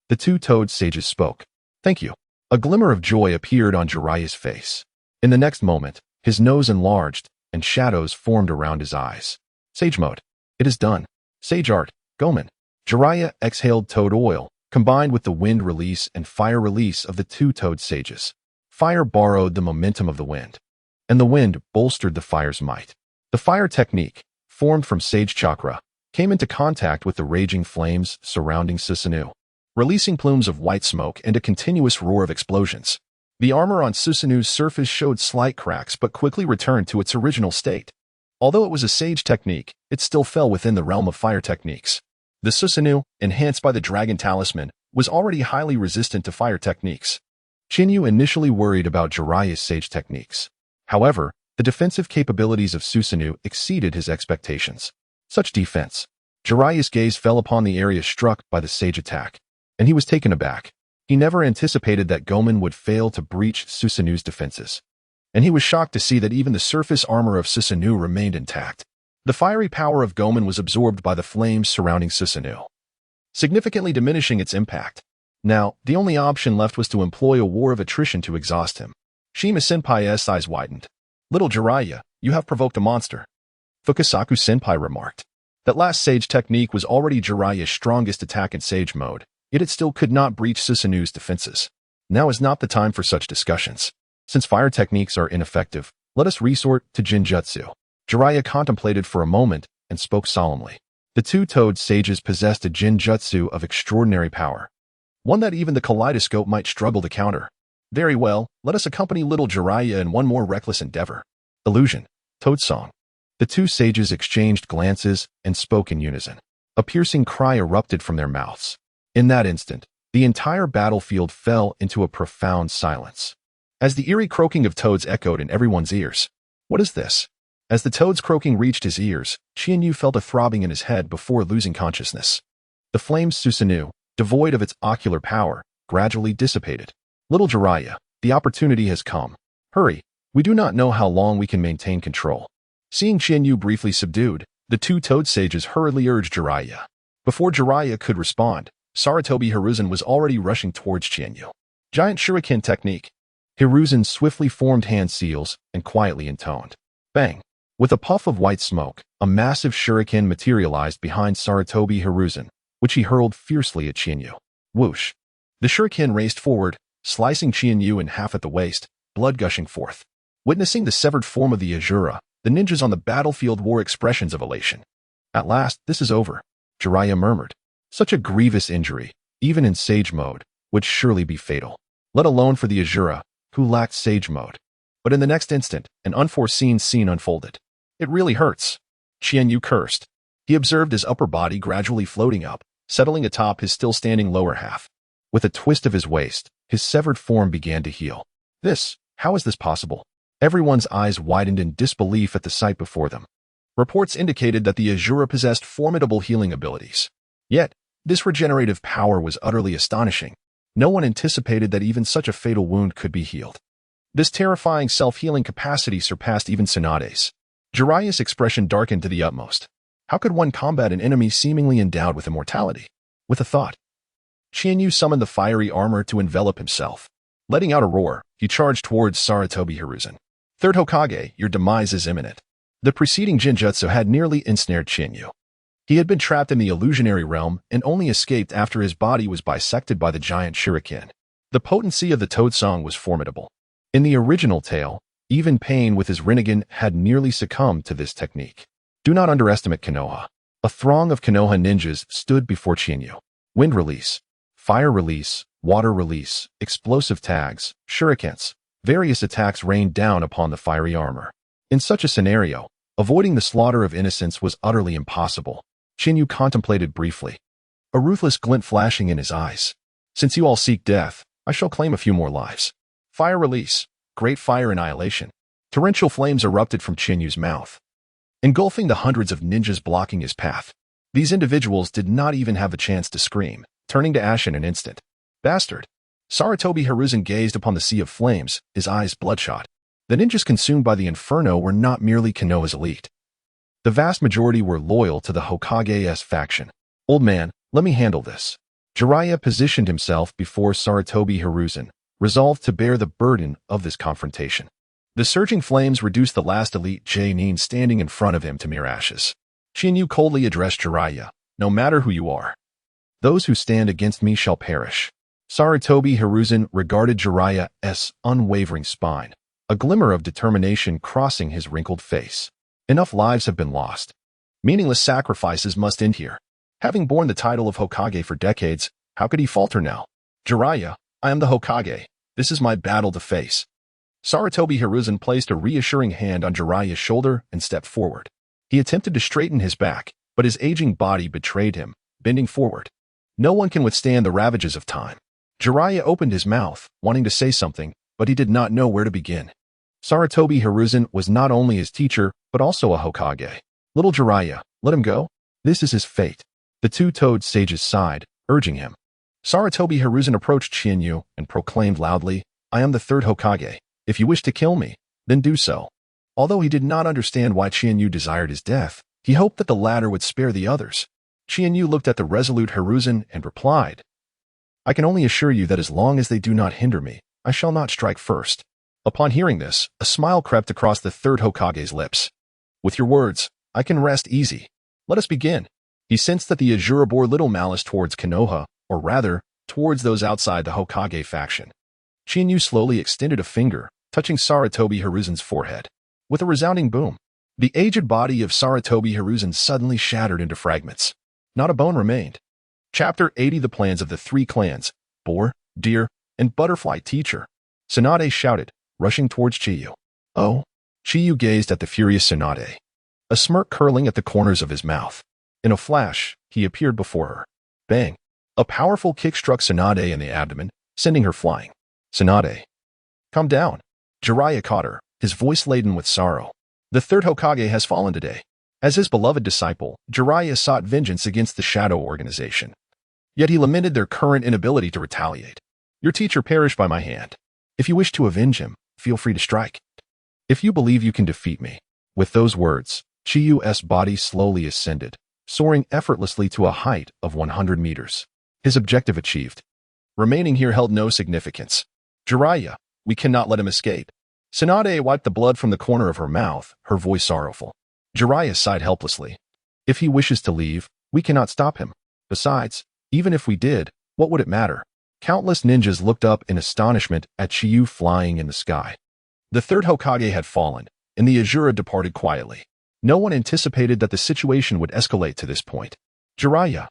the two-toed sages spoke. Thank you. A glimmer of joy appeared on Jiraiya's face. In the next moment, his nose enlarged, and shadows formed around his eyes. Sage Mode. It is done. Sage Art. Gomen. Jiraiya exhaled toad oil, combined with the wind release and fire release of the two-toed sages. Fire borrowed the momentum of the wind, and the wind bolstered the fire's might. The fire technique, formed from Sage Chakra, came into contact with the raging flames surrounding Susanu, releasing plumes of white smoke and a continuous roar of explosions. The armor on Susanu's surface showed slight cracks but quickly returned to its original state. Although it was a sage technique, it still fell within the realm of fire techniques. The Susanu, enhanced by the Dragon Talisman, was already highly resistant to fire techniques. Jianyu initially worried about Jiraiya's sage techniques. However, the defensive capabilities of Susanu exceeded his expectations. Such defense. Jiraiya's gaze fell upon the area struck by the sage attack, and he was taken aback. He never anticipated that Gomen would fail to breach Susanu's defenses, and he was shocked to see that even the surface armor of Susanu remained intact. The fiery power of Gomen was absorbed by the flames surrounding Susanu, significantly diminishing its impact. Now, the only option left was to employ a war of attrition to exhaust him. Shima Senpai's eyes widened. Little Jiraiya, you have provoked a monster. Fukasaku Senpai remarked. That last sage technique was already Jiraiya's strongest attack in Sage Mode, yet it still could not breach Susanu's defenses. Now is not the time for such discussions. Since fire techniques are ineffective, let us resort to Jinjutsu. Jiraiya contemplated for a moment and spoke solemnly. The two-toed sages possessed a Jinjutsu of extraordinary power, one that even the kaleidoscope might struggle to counter. Very well, let us accompany little Jiraiya in one more reckless endeavor. Illusion. Toad Song. The two sages exchanged glances and spoke in unison. A piercing cry erupted from their mouths. In that instant, the entire battlefield fell into a profound silence, as the eerie croaking of toads echoed in everyone's ears. What is this? As the toad's croaking reached his ears, Jianyu felt a throbbing in his head before losing consciousness. The flames Susanu, devoid of its ocular power, gradually dissipated. Little Jiraiya, the opportunity has come. Hurry, We do not know how long we can maintain control. Seeing Qianyu briefly subdued, the two toad sages hurriedly urged Jiraiya. Before Jiraiya could respond, Sarutobi Hiruzen was already rushing towards Qianyu. Giant Shuriken technique. Hiruzen swiftly formed hand seals and quietly intoned. Bang! With a puff of white smoke, a massive shuriken materialized behind Sarutobi Hiruzen, which he hurled fiercely at Qianyu. Whoosh! The shuriken raced forward, slicing Qianyu in half at the waist, blood gushing forth. Witnessing the severed form of the Asura, the ninjas on the battlefield wore expressions of elation. At last, this is over, Jiraiya murmured. Such a grievous injury, even in Sage mode, would surely be fatal, let alone for the Asura, who lacked Sage mode. But in the next instant, an unforeseen scene unfolded. It really hurts. Qianyu cursed. He observed his upper body gradually floating up, settling atop his still-standing lower half. With a twist of his waist, his severed form began to heal. How is this possible? Everyone's eyes widened in disbelief at the sight before them. Reports indicated that the Asura possessed formidable healing abilities. Yet, this regenerative power was utterly astonishing. No one anticipated that even such a fatal wound could be healed. This terrifying self-healing capacity surpassed even Tsunade's. Jiraiya's expression darkened to the utmost. How could one combat an enemy seemingly endowed with immortality? With a thought, Qianyu summoned the fiery armor to envelop himself. Letting out a roar, he charged towards Sarutobi Hiruzen. Third Hokage, your demise is imminent. The preceding Jinjutsu had nearly ensnared Qianyu. He had been trapped in the illusionary realm and only escaped after his body was bisected by the giant shuriken. The potency of the Toad Song was formidable. In the original tale, even Pain with his Rinnegan had nearly succumbed to this technique. Do not underestimate Konoha. A throng of Konoha ninjas stood before Qianyu. Wind release, fire release, water release, explosive tags, shurikens, various attacks rained down upon the fiery armor. In such a scenario, avoiding the slaughter of innocents was utterly impossible. Qianyu contemplated briefly, a ruthless glint flashing in his eyes. Since you all seek death, I shall claim a few more lives. Fire release, great fire annihilation. Torrential flames erupted from Qianyu's mouth, engulfing the hundreds of ninjas blocking his path. These individuals did not even have a chance to scream, turning to ash in an instant. Bastard! Sarutobi Hiruzen gazed upon the sea of flames, his eyes bloodshot. The ninjas consumed by the inferno were not merely Konoha's elite. The vast majority were loyal to the Hokage's faction. Old man, let me handle this. Jiraiya positioned himself before Sarutobi Hiruzen, resolved to bear the burden of this confrontation. The surging flames reduced the last elite J-nin standing in front of him to mere ashes. Qianyu coldly addressed Jiraiya, no matter who you are. Those who stand against me shall perish. Sarutobi Hiruzen regarded Jiraiya's unwavering spine, a glimmer of determination crossing his wrinkled face. Enough lives have been lost. Meaningless sacrifices must end here. Having borne the title of Hokage for decades, how could he falter now? Jiraiya, I am the Hokage. This is my battle to face. Sarutobi Hiruzen placed a reassuring hand on Jiraiya's shoulder and stepped forward. He attempted to straighten his back, but his aging body betrayed him, bending forward. No one can withstand the ravages of time. Jiraiya opened his mouth, wanting to say something, but he did not know where to begin. Sarutobi Hiruzen was not only his teacher, but also a Hokage. Little Jiraiya, let him go. This is his fate. The two Toad sages sighed, urging him. Sarutobi Hiruzen approached Qianyu and proclaimed loudly, I am the third Hokage. If you wish to kill me, then do so. Although he did not understand why Qianyu desired his death, he hoped that the latter would spare the others. Qianyu looked at the resolute Hiruzen and replied, I can only assure you that as long as they do not hinder me, I shall not strike first. Upon hearing this, a smile crept across the third Hokage's lips. With your words, I can rest easy. Let us begin. He sensed that the Asura bore little malice towards Konoha, or rather, towards those outside the Hokage faction. Qianyu slowly extended a finger, touching Sarutobi Hiruzen's forehead. With a resounding boom, the aged body of Sarutobi Hiruzen suddenly shattered into fragments. Not a bone remained. Chapter 80 The Plans of the Three Clans, Boar, Deer, and Butterfly Teacher. Tsunade shouted, rushing towards Chiyu. Oh! Chiyu gazed at the furious Tsunade, a smirk curling at the corners of his mouth. In a flash, he appeared before her. Bang! A powerful kick struck Tsunade in the abdomen, sending her flying. Tsunade. Calm down. Jiraiya caught her, his voice laden with sorrow. The third Hokage has fallen today. As his beloved disciple, Jiraiya sought vengeance against the Shadow Organization. Yet he lamented their current inability to retaliate. Your teacher perished by my hand. If you wish to avenge him, feel free to strike. if you believe you can defeat me." With those words, Chiyu's body slowly ascended, soaring effortlessly to a height of 100 meters. His objective achieved. Remaining here held no significance. "Jiraiya, we cannot let him escape." Tsunade wiped the blood from the corner of her mouth, her voice sorrowful. Jiraiya sighed helplessly. "If he wishes to leave, we cannot stop him. Besides, even if we did, what would it matter?" Countless ninjas looked up in astonishment at Chiyu flying in the sky. The third Hokage had fallen, and the Azura departed quietly. No one anticipated that the situation would escalate to this point. "Jiraiya,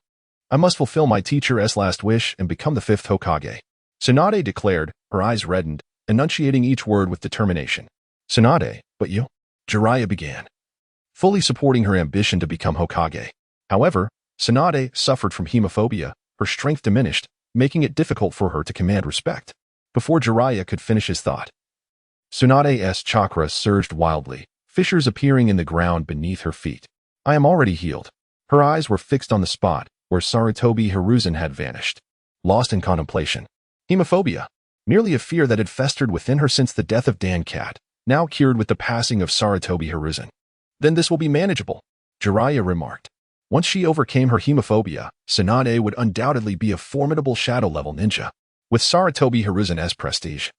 I must fulfill my teacher's last wish and become the fifth Hokage," Tsunade declared, her eyes reddened, enunciating each word with determination. "Tsunade, but you?" Jiraiya began, fully supporting her ambition to become Hokage. However, Tsunade suffered from hemophobia, her strength diminished, making it difficult for her to command respect. Before Jiraiya could finish his thought, Tsunade's chakra surged wildly, fissures appearing in the ground beneath her feet. "I am already healed." Her eyes were fixed on the spot where Sarutobi Hiruzen had vanished, lost in contemplation. Hemophobia, merely a fear that had festered within her since the death of Dan Cat, now cured with the passing of Sarutobi Hiruzen. "Then this will be manageable," Jiraiya remarked. Once she overcame her hemophobia, Tsunade would undoubtedly be a formidable shadow-level ninja. With Sarutobi Hiruzen's prestige,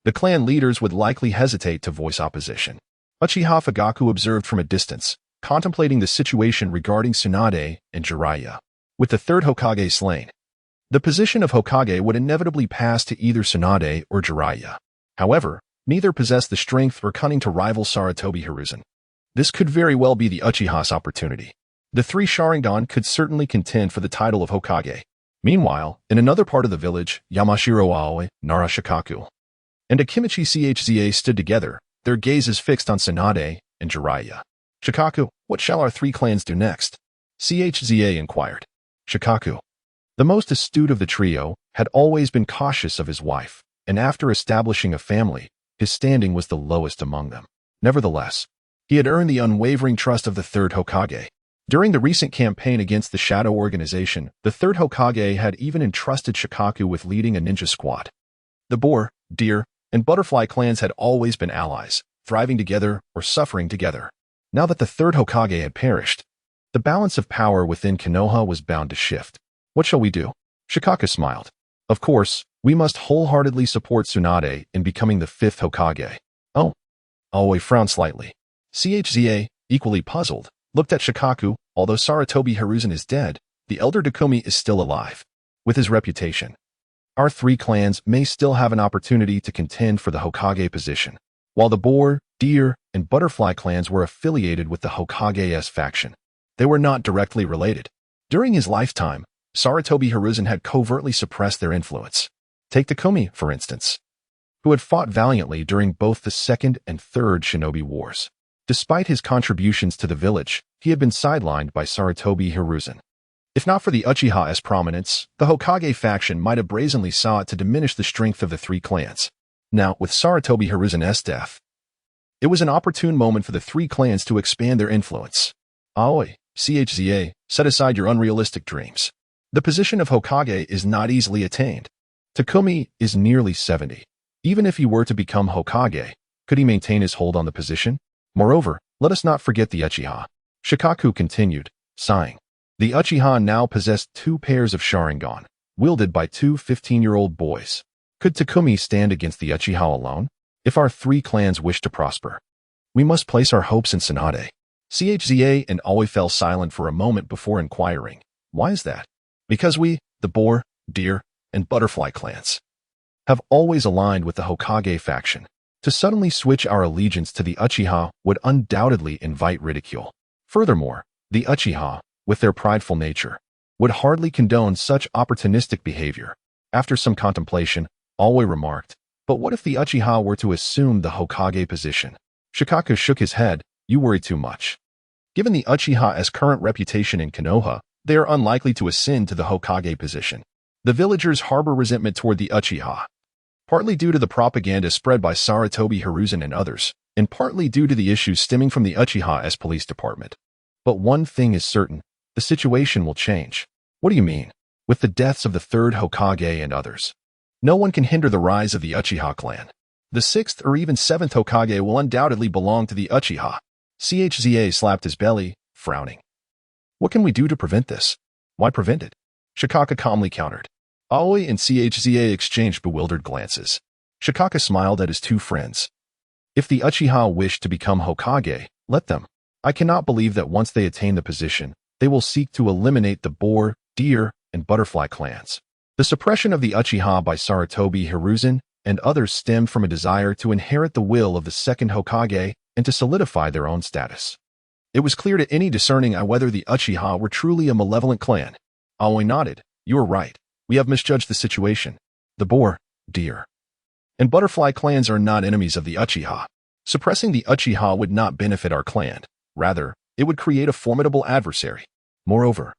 the clan leaders would likely hesitate to voice opposition. Uchiha Fugaku observed from a distance, contemplating the situation regarding Tsunade and Jiraiya. With the third Hokage slain, the position of Hokage would inevitably pass to either Tsunade or Jiraiya. However, neither possessed the strength or cunning to rival Sarutobi Hiruzen. This could very well be the Uchiha's opportunity. The three Sharingan could certainly contend for the title of Hokage. Meanwhile, in another part of the village, Yamashiro Aoi, Nara Shikaku, and Akimichi Chza stood together, their gazes fixed on Tsunade and Jiraiya. "Shikaku, what shall our three clans do next?" Chza inquired. Shikaku, the most astute of the trio, had always been cautious of his wife, and after establishing a family, his standing was the lowest among them. Nevertheless, he had earned the unwavering trust of the third Hokage. During the recent campaign against the Shadow Organization, the third Hokage had even entrusted Shikaku with leading a ninja squad. The boar, deer, and butterfly clans had always been allies, thriving together or suffering together. Now that the third Hokage had perished, the balance of power within Konoha was bound to shift. "What shall we do?" Shikaku smiled. "Of course, we must wholeheartedly support Tsunade in becoming the fifth Hokage." "Oh." Aoi frowned slightly. Chza, equally puzzled, looked at Shikaku. Although Sarutobi Hiruzen is dead, the elder Takumi is still alive. With his reputation, our three clans may still have an opportunity to contend for the Hokage position. While the boar, deer, and butterfly clans were affiliated with the Hokage's faction, they were not directly related. During his lifetime, Sarutobi Hiruzen had covertly suppressed their influence. Take Takumi, for instance, who had fought valiantly during both the Second and Third Shinobi Wars. Despite his contributions to the village, he had been sidelined by Sarutobi Hiruzen. If not for the Uchiha's prominence, the Hokage faction might have brazenly sought to diminish the strength of the three clans. Now, with Sarutobi Hiruzen's death, it was an opportune moment for the three clans to expand their influence. "Aoi, Chza, set aside your unrealistic dreams. The position of Hokage is not easily attained. Takumi is nearly 70. Even if he were to become Hokage, could he maintain his hold on the position? Moreover, let us not forget the Uchiha." Shikaku continued, sighing. The Uchiha now possessed 2 pairs of Sharingan, wielded by 2 15-year-old boys. Could Takumi stand against the Uchiha alone? If our 3 clans wish to prosper, we must place our hopes in Tsunade. Chza and Aoi fell silent for a moment before inquiring, "Why is that?" "Because we, the boar, deer, and butterfly clans, have always aligned with the Hokage faction. To suddenly switch our allegiance to the Uchiha would undoubtedly invite ridicule. Furthermore, the Uchiha, with their prideful nature, would hardly condone such opportunistic behavior." After some contemplation, Aoi remarked, "But what if the Uchiha were to assume the Hokage position?" Shikaku shook his head. "You worry too much. Given the Uchiha's current reputation in Konoha, they are unlikely to ascend to the Hokage position. The villagers harbor resentment toward the Uchiha, partly due to the propaganda spread by Sarutobi Hiruzen and others, and partly due to the issues stemming from the Uchiha's police department. But one thing is certain, the situation will change." "What do you mean?" "With the deaths of the third Hokage and others, no one can hinder the rise of the Uchiha clan. The sixth or even seventh Hokage will undoubtedly belong to the Uchiha. Chza slapped his belly, frowning. What can we do to prevent this? Why prevent it? Shikaka calmly countered. Aoi and Chza exchanged bewildered glances. Shikaka smiled at his two friends. If the Uchiha wish to become Hokage, let them. I cannot believe that once they attain the position, they will seek to eliminate the boar, deer, and butterfly clans. The suppression of the Uchiha by Sarutobi Hiruzen and others stemmed from a desire to inherit the will of the second Hokage and to solidify their own status. It was clear to any discerning eye whether the Uchiha were truly a malevolent clan. Aoi nodded. You are right. We have misjudged the situation. The boar, deer, and butterfly clans are not enemies of the Uchiha. Suppressing the Uchiha would not benefit our clan. Rather, it would create a formidable adversary. Moreover,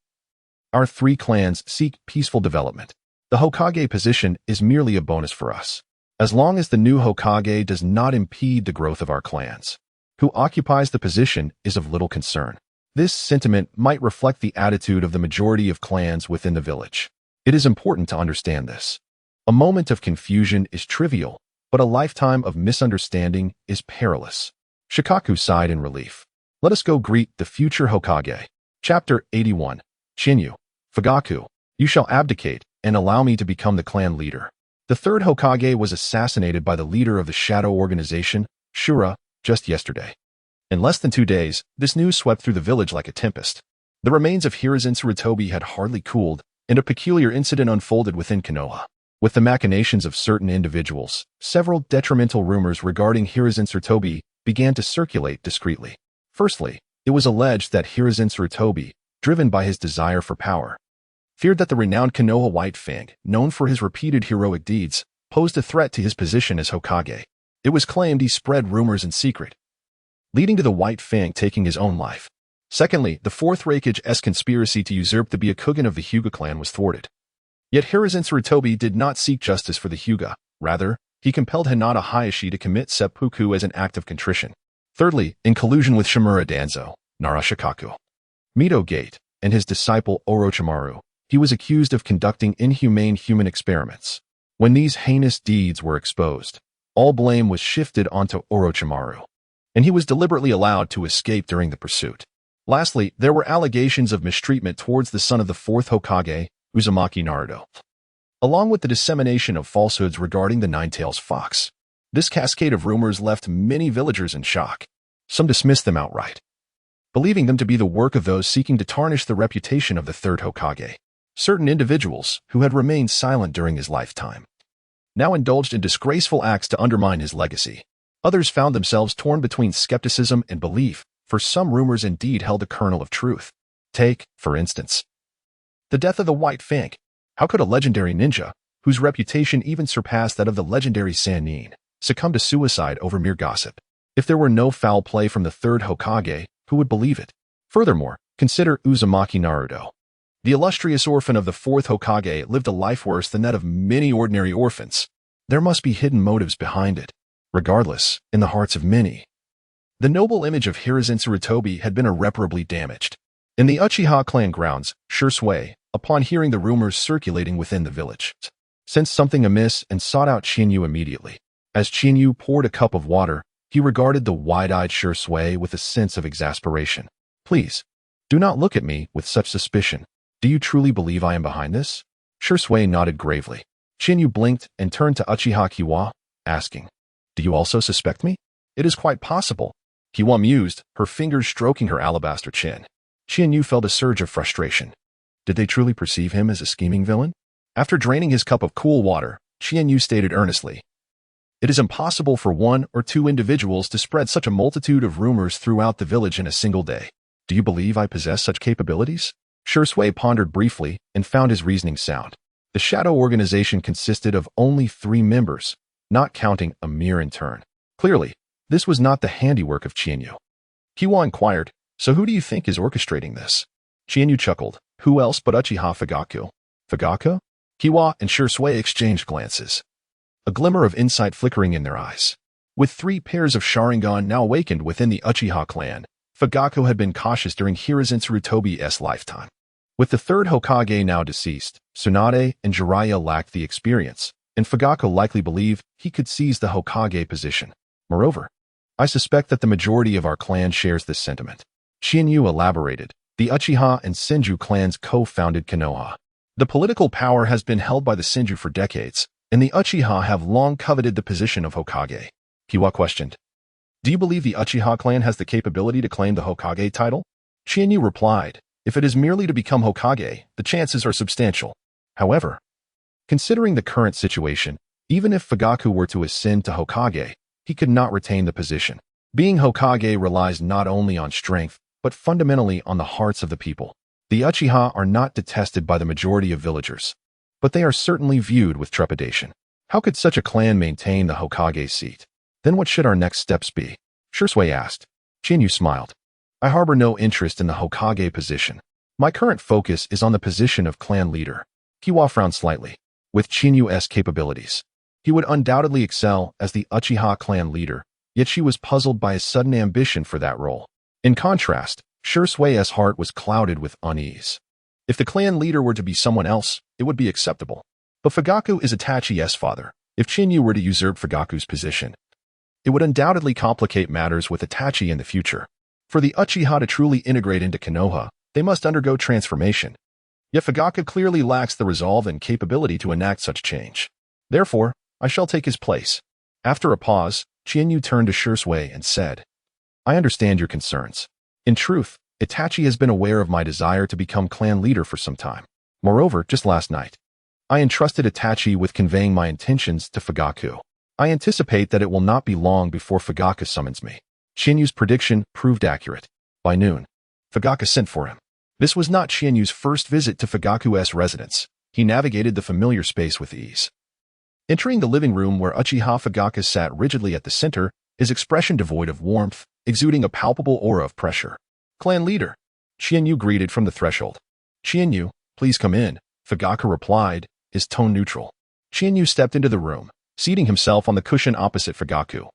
our three clans seek peaceful development. The Hokage position is merely a bonus for us. As long as the new Hokage does not impede the growth of our clans, who occupies the position is of little concern. This sentiment might reflect the attitude of the majority of clans within the village. It is important to understand this. A moment of confusion is trivial, but a lifetime of misunderstanding is perilous. Shikaku sighed in relief. Let us go greet the future Hokage. Chapter 81. Shinyu. Fugaku, you shall abdicate and allow me to become the clan leader. The third Hokage was assassinated by the leader of the shadow organization, Shura, just yesterday. In less than 2 days, this news swept through the village like a tempest. The remains of Hiruzen Sarutobi had hardly cooled, and a peculiar incident unfolded within Konoha. With the machinations of certain individuals, several detrimental rumors regarding Hiruzen Sarutobi began to circulate discreetly. Firstly, it was alleged that Hiruzen Sarutobi, driven by his desire for power, feared that the renowned Konoha White Fang, known for his repeated heroic deeds, posed a threat to his position as Hokage. It was claimed he spread rumors in secret, leading to the White Fang taking his own life. Secondly, the fourth Raikage-esque conspiracy to usurp the Byakugan of the Hyuga clan was thwarted. Yet Hiruzen Sarutobi did not seek justice for the Hyuga. Rather, he compelled Hinata Hayashi to commit seppuku as an act of contrition. Thirdly, in collusion with Shimura Danzo, Nara Shikaku, Mito Gate, and his disciple Orochimaru, he was accused of conducting inhumane human experiments. When these heinous deeds were exposed, all blame was shifted onto Orochimaru, and he was deliberately allowed to escape during the pursuit. Lastly, there were allegations of mistreatment towards the son of the fourth Hokage, Uzumaki Naruto, along with the dissemination of falsehoods regarding the Nine-Tails Fox. This cascade of rumors left many villagers in shock. Some dismissed them outright, believing them to be the work of those seeking to tarnish the reputation of the third Hokage. Certain individuals, who had remained silent during his lifetime, now indulged in disgraceful acts to undermine his legacy. Others found themselves torn between skepticism and belief, for some rumors indeed held a kernel of truth. Take, for instance, the death of the White Fang. How could a legendary ninja, whose reputation even surpassed that of the legendary Sannin, succumb to suicide over mere gossip? If there were no foul play from the third Hokage, who would believe it? Furthermore, consider Uzumaki Naruto. The illustrious orphan of the fourth Hokage lived a life worse than that of many ordinary orphans. There must be hidden motives behind it. Regardless, in the hearts of many, the noble image of Hiruzen Sarutobi had been irreparably damaged. In the Uchiha clan grounds, Shursui, upon hearing the rumors circulating within the village, sensed something amiss and sought out Chinyu immediately. As Chinyu poured a cup of water, he regarded the wide-eyed Shursui with a sense of exasperation. Please, do not look at me with such suspicion. Do you truly believe I am behind this? Shursui nodded gravely. Chinyu blinked and turned to Uchiha Chiba, asking, Do you also suspect me? It is quite possible. Chiba mused, her fingers stroking her alabaster chin. Chinyu felt a surge of frustration. Did they truly perceive him as a scheming villain? After draining his cup of cool water, Chinyu stated earnestly, It is impossible for 1 or 2 individuals to spread such a multitude of rumors throughout the village in a single day. Do you believe I possess such capabilities? Shursui pondered briefly and found his reasoning sound. The shadow organization consisted of only 3 members, not counting a mere intern. Clearly, this was not the handiwork of Chinyu. Chiba inquired, So who do you think is orchestrating this? Chinyu chuckled. Who else but Uchiha Fugaku? Fugaku? Chiba and Shursui exchanged glances, a glimmer of insight flickering in their eyes. With 3 pairs of Sharingan now awakened within the Uchiha clan, Fugaku had been cautious during Hiruzen Sarutobi's lifetime. With the third Hokage now deceased, Tsunade and Jiraiya lacked the experience, and Fugaku likely believed he could seize the Hokage position. Moreover, I suspect that the majority of our clan shares this sentiment. Qianyu elaborated. The Uchiha and Senju clans co-founded Konoha. The political power has been held by the Senju for decades, and the Uchiha have long coveted the position of Hokage. Kiwa questioned. Do you believe the Uchiha clan has the capability to claim the Hokage title? Qianyu replied. If it is merely to become Hokage, the chances are substantial. However, considering the current situation, even if Fugaku were to ascend to Hokage, he could not retain the position. Being Hokage relies not only on strength, but fundamentally on the hearts of the people. The Uchiha are not detested by the majority of villagers, but they are certainly viewed with trepidation. How could such a clan maintain the Hokage seat? Then what should our next steps be? Shursui asked. Qianyu smiled. I harbor no interest in the Hokage position. My current focus is on the position of clan leader. Kiwa frowned slightly. With Qianyu's capabilities, he would undoubtedly excel as the Uchiha clan leader, yet she was puzzled by his sudden ambition for that role. In contrast, Shursui's heart was clouded with unease. If the clan leader were to be someone else, it would be acceptable. But Fugaku is Itachi's father. If Qianyu were to usurp Fugaku's position, it would undoubtedly complicate matters with Itachi in the future. For the Uchiha to truly integrate into Konoha, they must undergo transformation. Yet Fugaku clearly lacks the resolve and capability to enact such change. Therefore, I shall take his place. After a pause, Qianyu turned to Shursui and said, I understand your concerns. In truth, Itachi has been aware of my desire to become clan leader for some time. Moreover, just last night, I entrusted Itachi with conveying my intentions to Fugaku. I anticipate that it will not be long before Fugaku summons me. Qianyu's prediction proved accurate. By noon, Fugaku sent for him. This was not Qianyu's first visit to Fugaku's residence. He navigated the familiar space with ease. Entering the living room where Uchiha Fugaku sat rigidly at the center, his expression devoid of warmth, exuding a palpable aura of pressure. Clan leader. Qianyu greeted from the threshold. Qianyu, please come in, Fugaku replied, his tone neutral. Qianyu stepped into the room, seating himself on the cushion opposite Fugaku,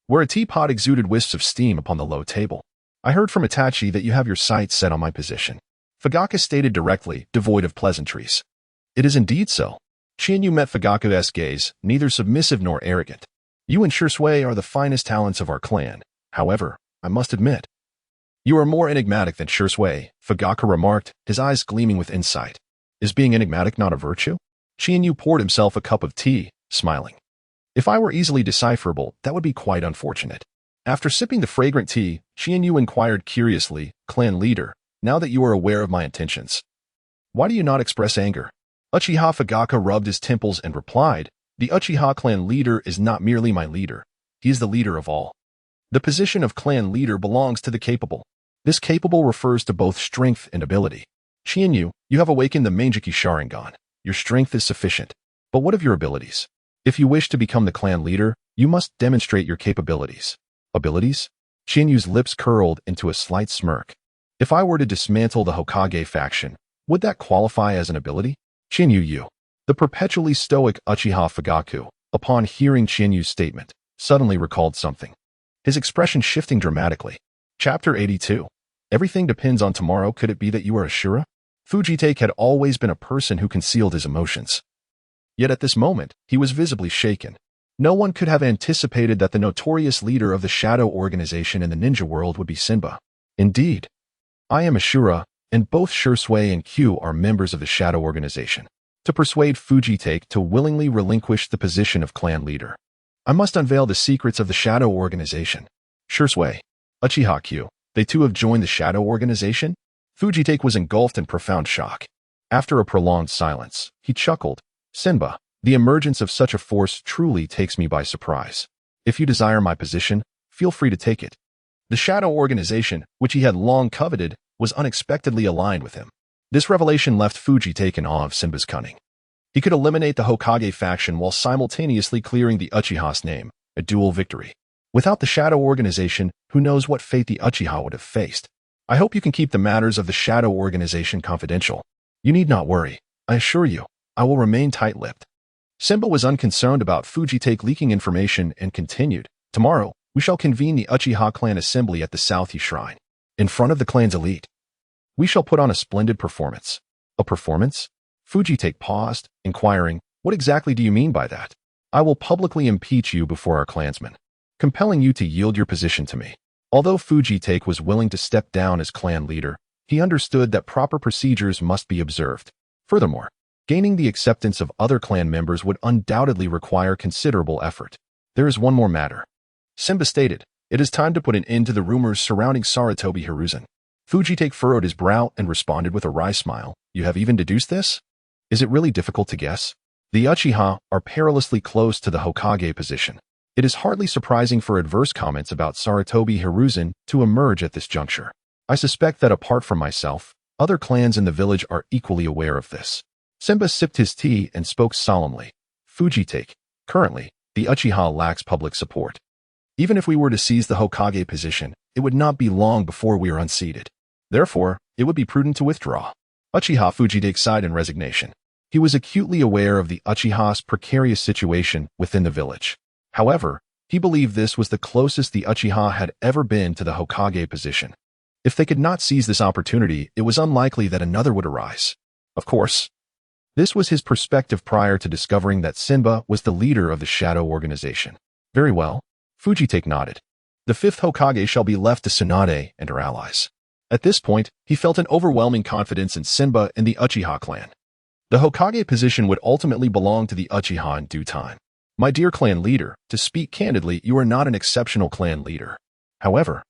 where a teapot exuded wisps of steam upon the low table. I heard from Itachi that you have your sights set on my position. Fugaku stated directly, devoid of pleasantries. It is indeed so. Qianyu met Fugaku's gaze, neither submissive nor arrogant. You and Shursui are the finest talents of our clan. However, I must admit, you are more enigmatic than Shursui, Fugaku remarked, his eyes gleaming with insight. Is being enigmatic not a virtue? Qianyu poured himself a cup of tea, smiling. If I were easily decipherable, that would be quite unfortunate. After sipping the fragrant tea, Qianyu inquired curiously, Clan leader, now that you are aware of my intentions, why do you not express anger? Uchiha Fugaku rubbed his temples and replied, the Uchiha clan leader is not merely my leader. He is the leader of all. The position of clan leader belongs to the capable. This capable refers to both strength and ability. Qianyu, you have awakened the Manjiki Sharingan. Your strength is sufficient. But what of your abilities? If you wish to become the clan leader, you must demonstrate your capabilities. Abilities? Qianyu's lips curled into a slight smirk. If I were to dismantle the Hokage faction, would that qualify as an ability? Qianyu, the perpetually stoic Uchiha Fugaku, upon hearing Qianyu's statement, suddenly recalled something. His expression shifting dramatically. Chapter 82. Everything depends on tomorrow. Could it be that you are Ashura? Fujitake had always been a person who concealed his emotions. Yet at this moment, he was visibly shaken. No one could have anticipated that the notorious leader of the shadow organization in the ninja world would be Sinba. Indeed, I am Ashura, and both Shursui and Q are members of the shadow organization. To persuade Fujitake to willingly relinquish the position of clan leader, I must unveil the secrets of the shadow organization. Shursui, Uchiha Q, they too have joined the shadow organization? Fujitake was engulfed in profound shock. After a prolonged silence, he chuckled. Sinba, the emergence of such a force truly takes me by surprise. If you desire my position, feel free to take it. The shadow organization, which he had long coveted, was unexpectedly aligned with him. This revelation left Fujitake in awe of Sinba's cunning. He could eliminate the Hokage faction while simultaneously clearing the Uchiha's name, a dual victory. Without the shadow organization, who knows what fate the Uchiha would have faced. I hope you can keep the matters of the shadow organization confidential. You need not worry. I assure you, I will remain tight-lipped. Sinba was unconcerned about Fujitake leaking information and continued, tomorrow, we shall convene the Uchiha clan assembly at the Southie Shrine. In front of the clan's elite. We shall put on a splendid performance. A performance? Fujitake paused, inquiring, What exactly do you mean by that? I will publicly impeach you before our clansmen, compelling you to yield your position to me. Although Fujitake was willing to step down as clan leader, he understood that proper procedures must be observed. Furthermore, gaining the acceptance of other clan members would undoubtedly require considerable effort. There is one more matter. Simba stated, "It is time to put an end to the rumors surrounding Sarutobi Hiruzen." Fujitake furrowed his brow and responded with a wry smile. "You have even deduced this? Is it really difficult to guess? The Uchiha are perilously close to the Hokage position. It is hardly surprising for adverse comments about Sarutobi Hiruzen to emerge at this juncture. I suspect that apart from myself, other clans in the village are equally aware of this." Simba sipped his tea and spoke solemnly. "Fujitake, currently, the Uchiha lacks public support. Even if we were to seize the Hokage position, it would not be long before we are unseated. Therefore, it would be prudent to withdraw." Uchiha Fujitake sighed in resignation. He was acutely aware of the Uchiha's precarious situation within the village. However, he believed this was the closest the Uchiha had ever been to the Hokage position. If they could not seize this opportunity, it was unlikely that another would arise. Of course, this was his perspective prior to discovering that Simba was the leader of the Shadow Organization. "Very well." Fujitake nodded. "The fifth Hokage shall be left to Tsunade and her allies." At this point, he felt an overwhelming confidence in Simba and the Uchiha clan. The Hokage position would ultimately belong to the Uchiha in due time. "My dear clan leader, to speak candidly, you are not an exceptional clan leader. However,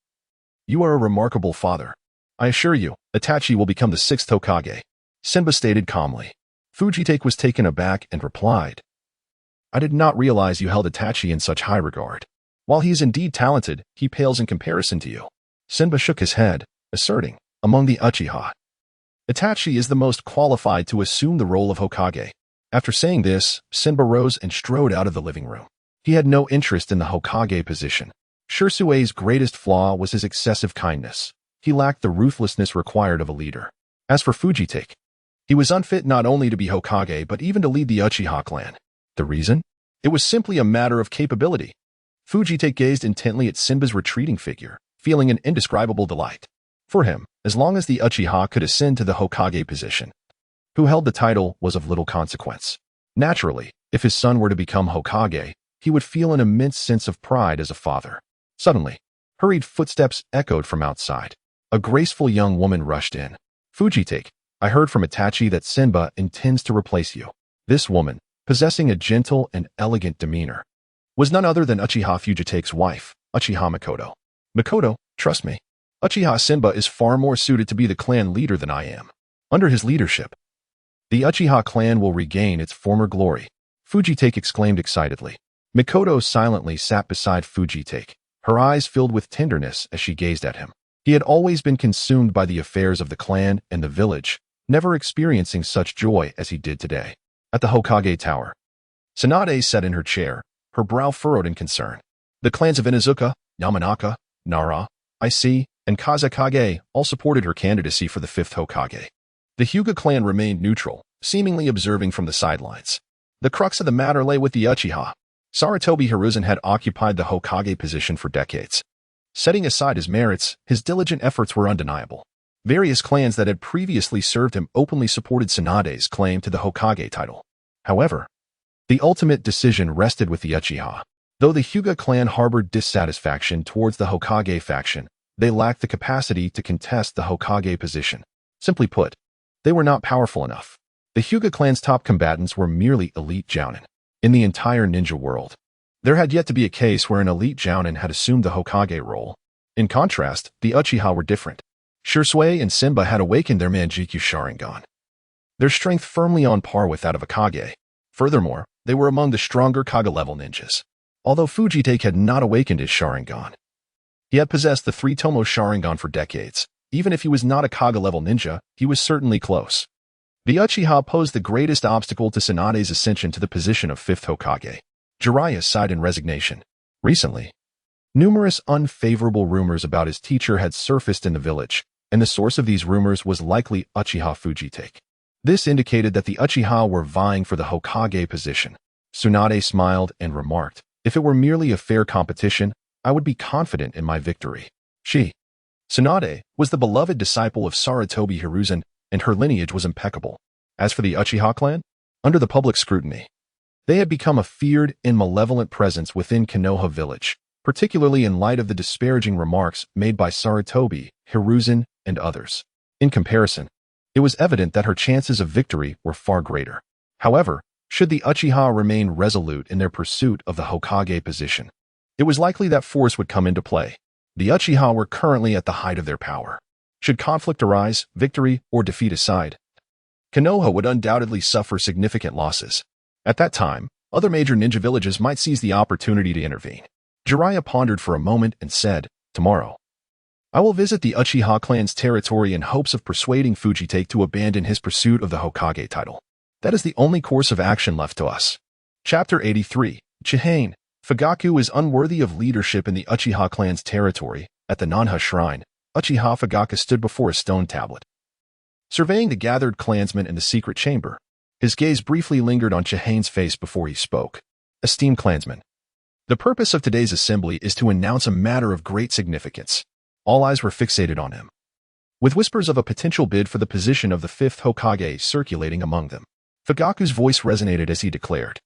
you are a remarkable father. I assure you, Itachi will become the sixth Hokage," Simba stated calmly. Fujitake was taken aback and replied, "I did not realize you held Itachi in such high regard. While he is indeed talented, he pales in comparison to you." Simba shook his head, asserting, "Among the Uchiha, Itachi is the most qualified to assume the role of Hokage." After saying this, Simba rose and strode out of the living room. He had no interest in the Hokage position. Shirsue's greatest flaw was his excessive kindness. He lacked the ruthlessness required of a leader. As for Fujitake, he was unfit not only to be Hokage but even to lead the Uchiha clan. The reason? It was simply a matter of capability. Fujitake gazed intently at Simba's retreating figure, feeling an indescribable delight. For him, as long as the Uchiha could ascend to the Hokage position, who held the title was of little consequence. Naturally, if his son were to become Hokage, he would feel an immense sense of pride as a father. Suddenly, hurried footsteps echoed from outside. A graceful young woman rushed in. "Fujitake, I heard from Itachi that Simba intends to replace you." This woman, possessing a gentle and elegant demeanor, was none other than Uchiha Fujitake's wife, Uchiha Mikoto. "Mikoto, trust me. Uchiha Simba is far more suited to be the clan leader than I am. Under his leadership, the Uchiha clan will regain its former glory," Fujitake exclaimed excitedly. Mikoto silently sat beside Fujitake, her eyes filled with tenderness as she gazed at him. He had always been consumed by the affairs of the clan and the village, never experiencing such joy as he did today. At the Hokage Tower, Tsunade sat in her chair, her brow furrowed in concern. The clans of Inuzuka, Yamanaka, Nara, Ise, and Kazekage all supported her candidacy for the fifth Hokage. The Hyuga clan remained neutral, seemingly observing from the sidelines. The crux of the matter lay with the Uchiha. Sarutobi Hiruzen had occupied the Hokage position for decades. Setting aside his merits, his diligent efforts were undeniable. Various clans that had previously served him openly supported Tsunade's claim to the Hokage title. However, the ultimate decision rested with the Uchiha. Though the Hyuga clan harbored dissatisfaction towards the Hokage faction, they lacked the capacity to contest the Hokage position. Simply put, they were not powerful enough. The Hyuga clan's top combatants were merely elite jounin. In the entire ninja world, there had yet to be a case where an elite jounin had assumed the Hokage role. In contrast, the Uchiha were different. Shisui and Simba had awakened their Manjikyu Sharingan, their strength firmly on par with that of a Kage. Furthermore, they were among the stronger Kage-level ninjas. Although Fujitake had not awakened his Sharingan, he had possessed the three-tomo Sharingan for decades. Even if he was not a Kage-level ninja, he was certainly close. The Uchiha posed the greatest obstacle to Tsunade's ascension to the position of fifth Hokage. Jiraiya sighed in resignation. Recently, numerous unfavorable rumors about his teacher had surfaced in the village, and the source of these rumors was likely Uchiha Fujitake. This indicated that the Uchiha were vying for the Hokage position. Tsunade smiled and remarked, "If it were merely a fair competition, I would be confident in my victory." Tsunade was the beloved disciple of Sarutobi Hiruzen, and her lineage was impeccable. As for the Uchiha clan, under the public scrutiny, They had become a feared and malevolent presence within Konoha village, particularly in light of the disparaging remarks made by Sarutobi, Hiruzen, and others. In comparison, it was evident that her chances of victory were far greater. However, should the Uchiha remain resolute in their pursuit of the Hokage position, it was likely that force would come into play. The Uchiha were currently at the height of their power. Should conflict arise, victory or defeat aside, Konoha would undoubtedly suffer significant losses. At that time, other major ninja villages might seize the opportunity to intervene. Jiraiya pondered for a moment and said, "Tomorrow, I will visit the Uchiha clan's territory in hopes of persuading Fujitake to abandon his pursuit of the Hokage title. That is the only course of action left to us." Chapter 83. Chihane. Fugaku is unworthy of leadership in the Uchiha clan's territory. At the Nanha Shrine, Uchiha Fugaku stood before a stone tablet. Surveying the gathered clansmen in the secret chamber, his gaze briefly lingered on Chihane's face before he spoke. "Esteemed clansmen, the purpose of today's assembly is to announce a matter of great significance." All eyes were fixated on him, with whispers of a potential bid for the position of the fifth Hokage circulating among them. Fugaku's voice resonated as he declared,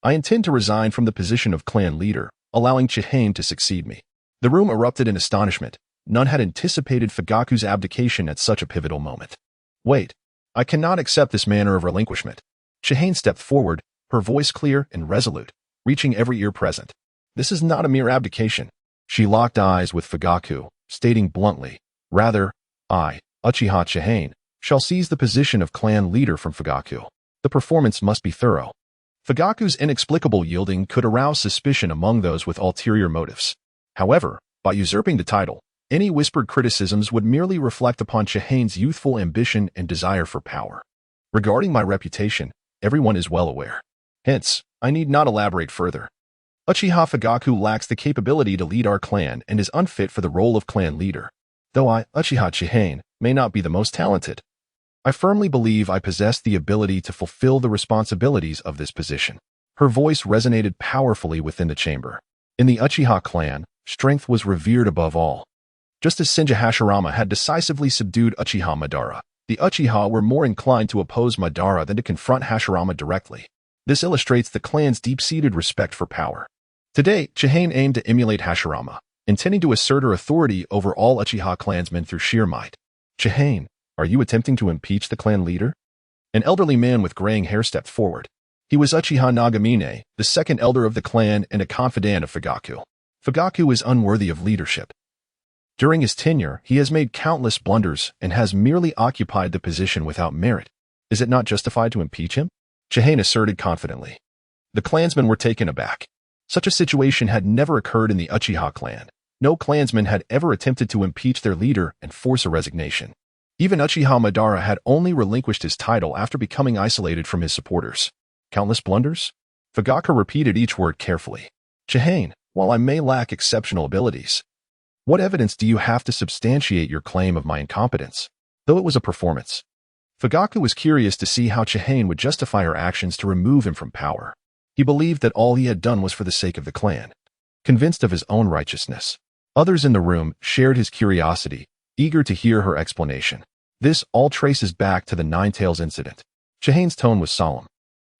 "I intend to resign from the position of clan leader, allowing Chihane to succeed me." The room erupted in astonishment. None had anticipated Fugaku's abdication at such a pivotal moment. "Wait, I cannot accept this manner of relinquishment." Chihane stepped forward, her voice clear and resolute, reaching every ear present. "This is not a mere abdication." She locked eyes with Fugaku, stating bluntly, "Rather, I, Uchiha Chihane, shall seize the position of clan leader from Fugaku. The performance must be thorough." Fugaku's inexplicable yielding could arouse suspicion among those with ulterior motives. However, by usurping the title, any whispered criticisms would merely reflect upon Chihane's youthful ambition and desire for power. "Regarding my reputation, everyone is well aware. Hence, I need not elaborate further. Uchiha Fugaku lacks the capability to lead our clan and is unfit for the role of clan leader. Though I, Uchiha Chihane, may not be the most talented, I firmly believe I possess the ability to fulfill the responsibilities of this position." Her voice resonated powerfully within the chamber. In the Uchiha clan, strength was revered above all. Just as Senju Hashirama had decisively subdued Uchiha Madara, the Uchiha were more inclined to oppose Madara than to confront Hashirama directly. This illustrates the clan's deep-seated respect for power. Today, Chihane aimed to emulate Hashirama, intending to assert her authority over all Uchiha clansmen through sheer might. "Chihane, are you attempting to impeach the clan leader?" An elderly man with graying hair stepped forward. He was Uchiha Nagamine, the second elder of the clan and a confidant of Fugaku. "Fugaku is unworthy of leadership. During his tenure, he has made countless blunders and has merely occupied the position without merit. Is it not justified to impeach him?" Chihane asserted confidently. The clansmen were taken aback. Such a situation had never occurred in the Uchiha clan. No clansman had ever attempted to impeach their leader and force a resignation. Even Uchiha Madara had only relinquished his title after becoming isolated from his supporters. "Countless blunders?" Fugaku repeated each word carefully. "Chihane, while I may lack exceptional abilities, what evidence do you have to substantiate your claim of my incompetence?" Though it was a performance, Fugaku was curious to see how Chihane would justify her actions to remove him from power. He believed that all he had done was for the sake of the clan. Convinced of his own righteousness, others in the room shared his curiosity, eager to hear her explanation. This all traces back to the Ninetales incident. Chihane's tone was solemn.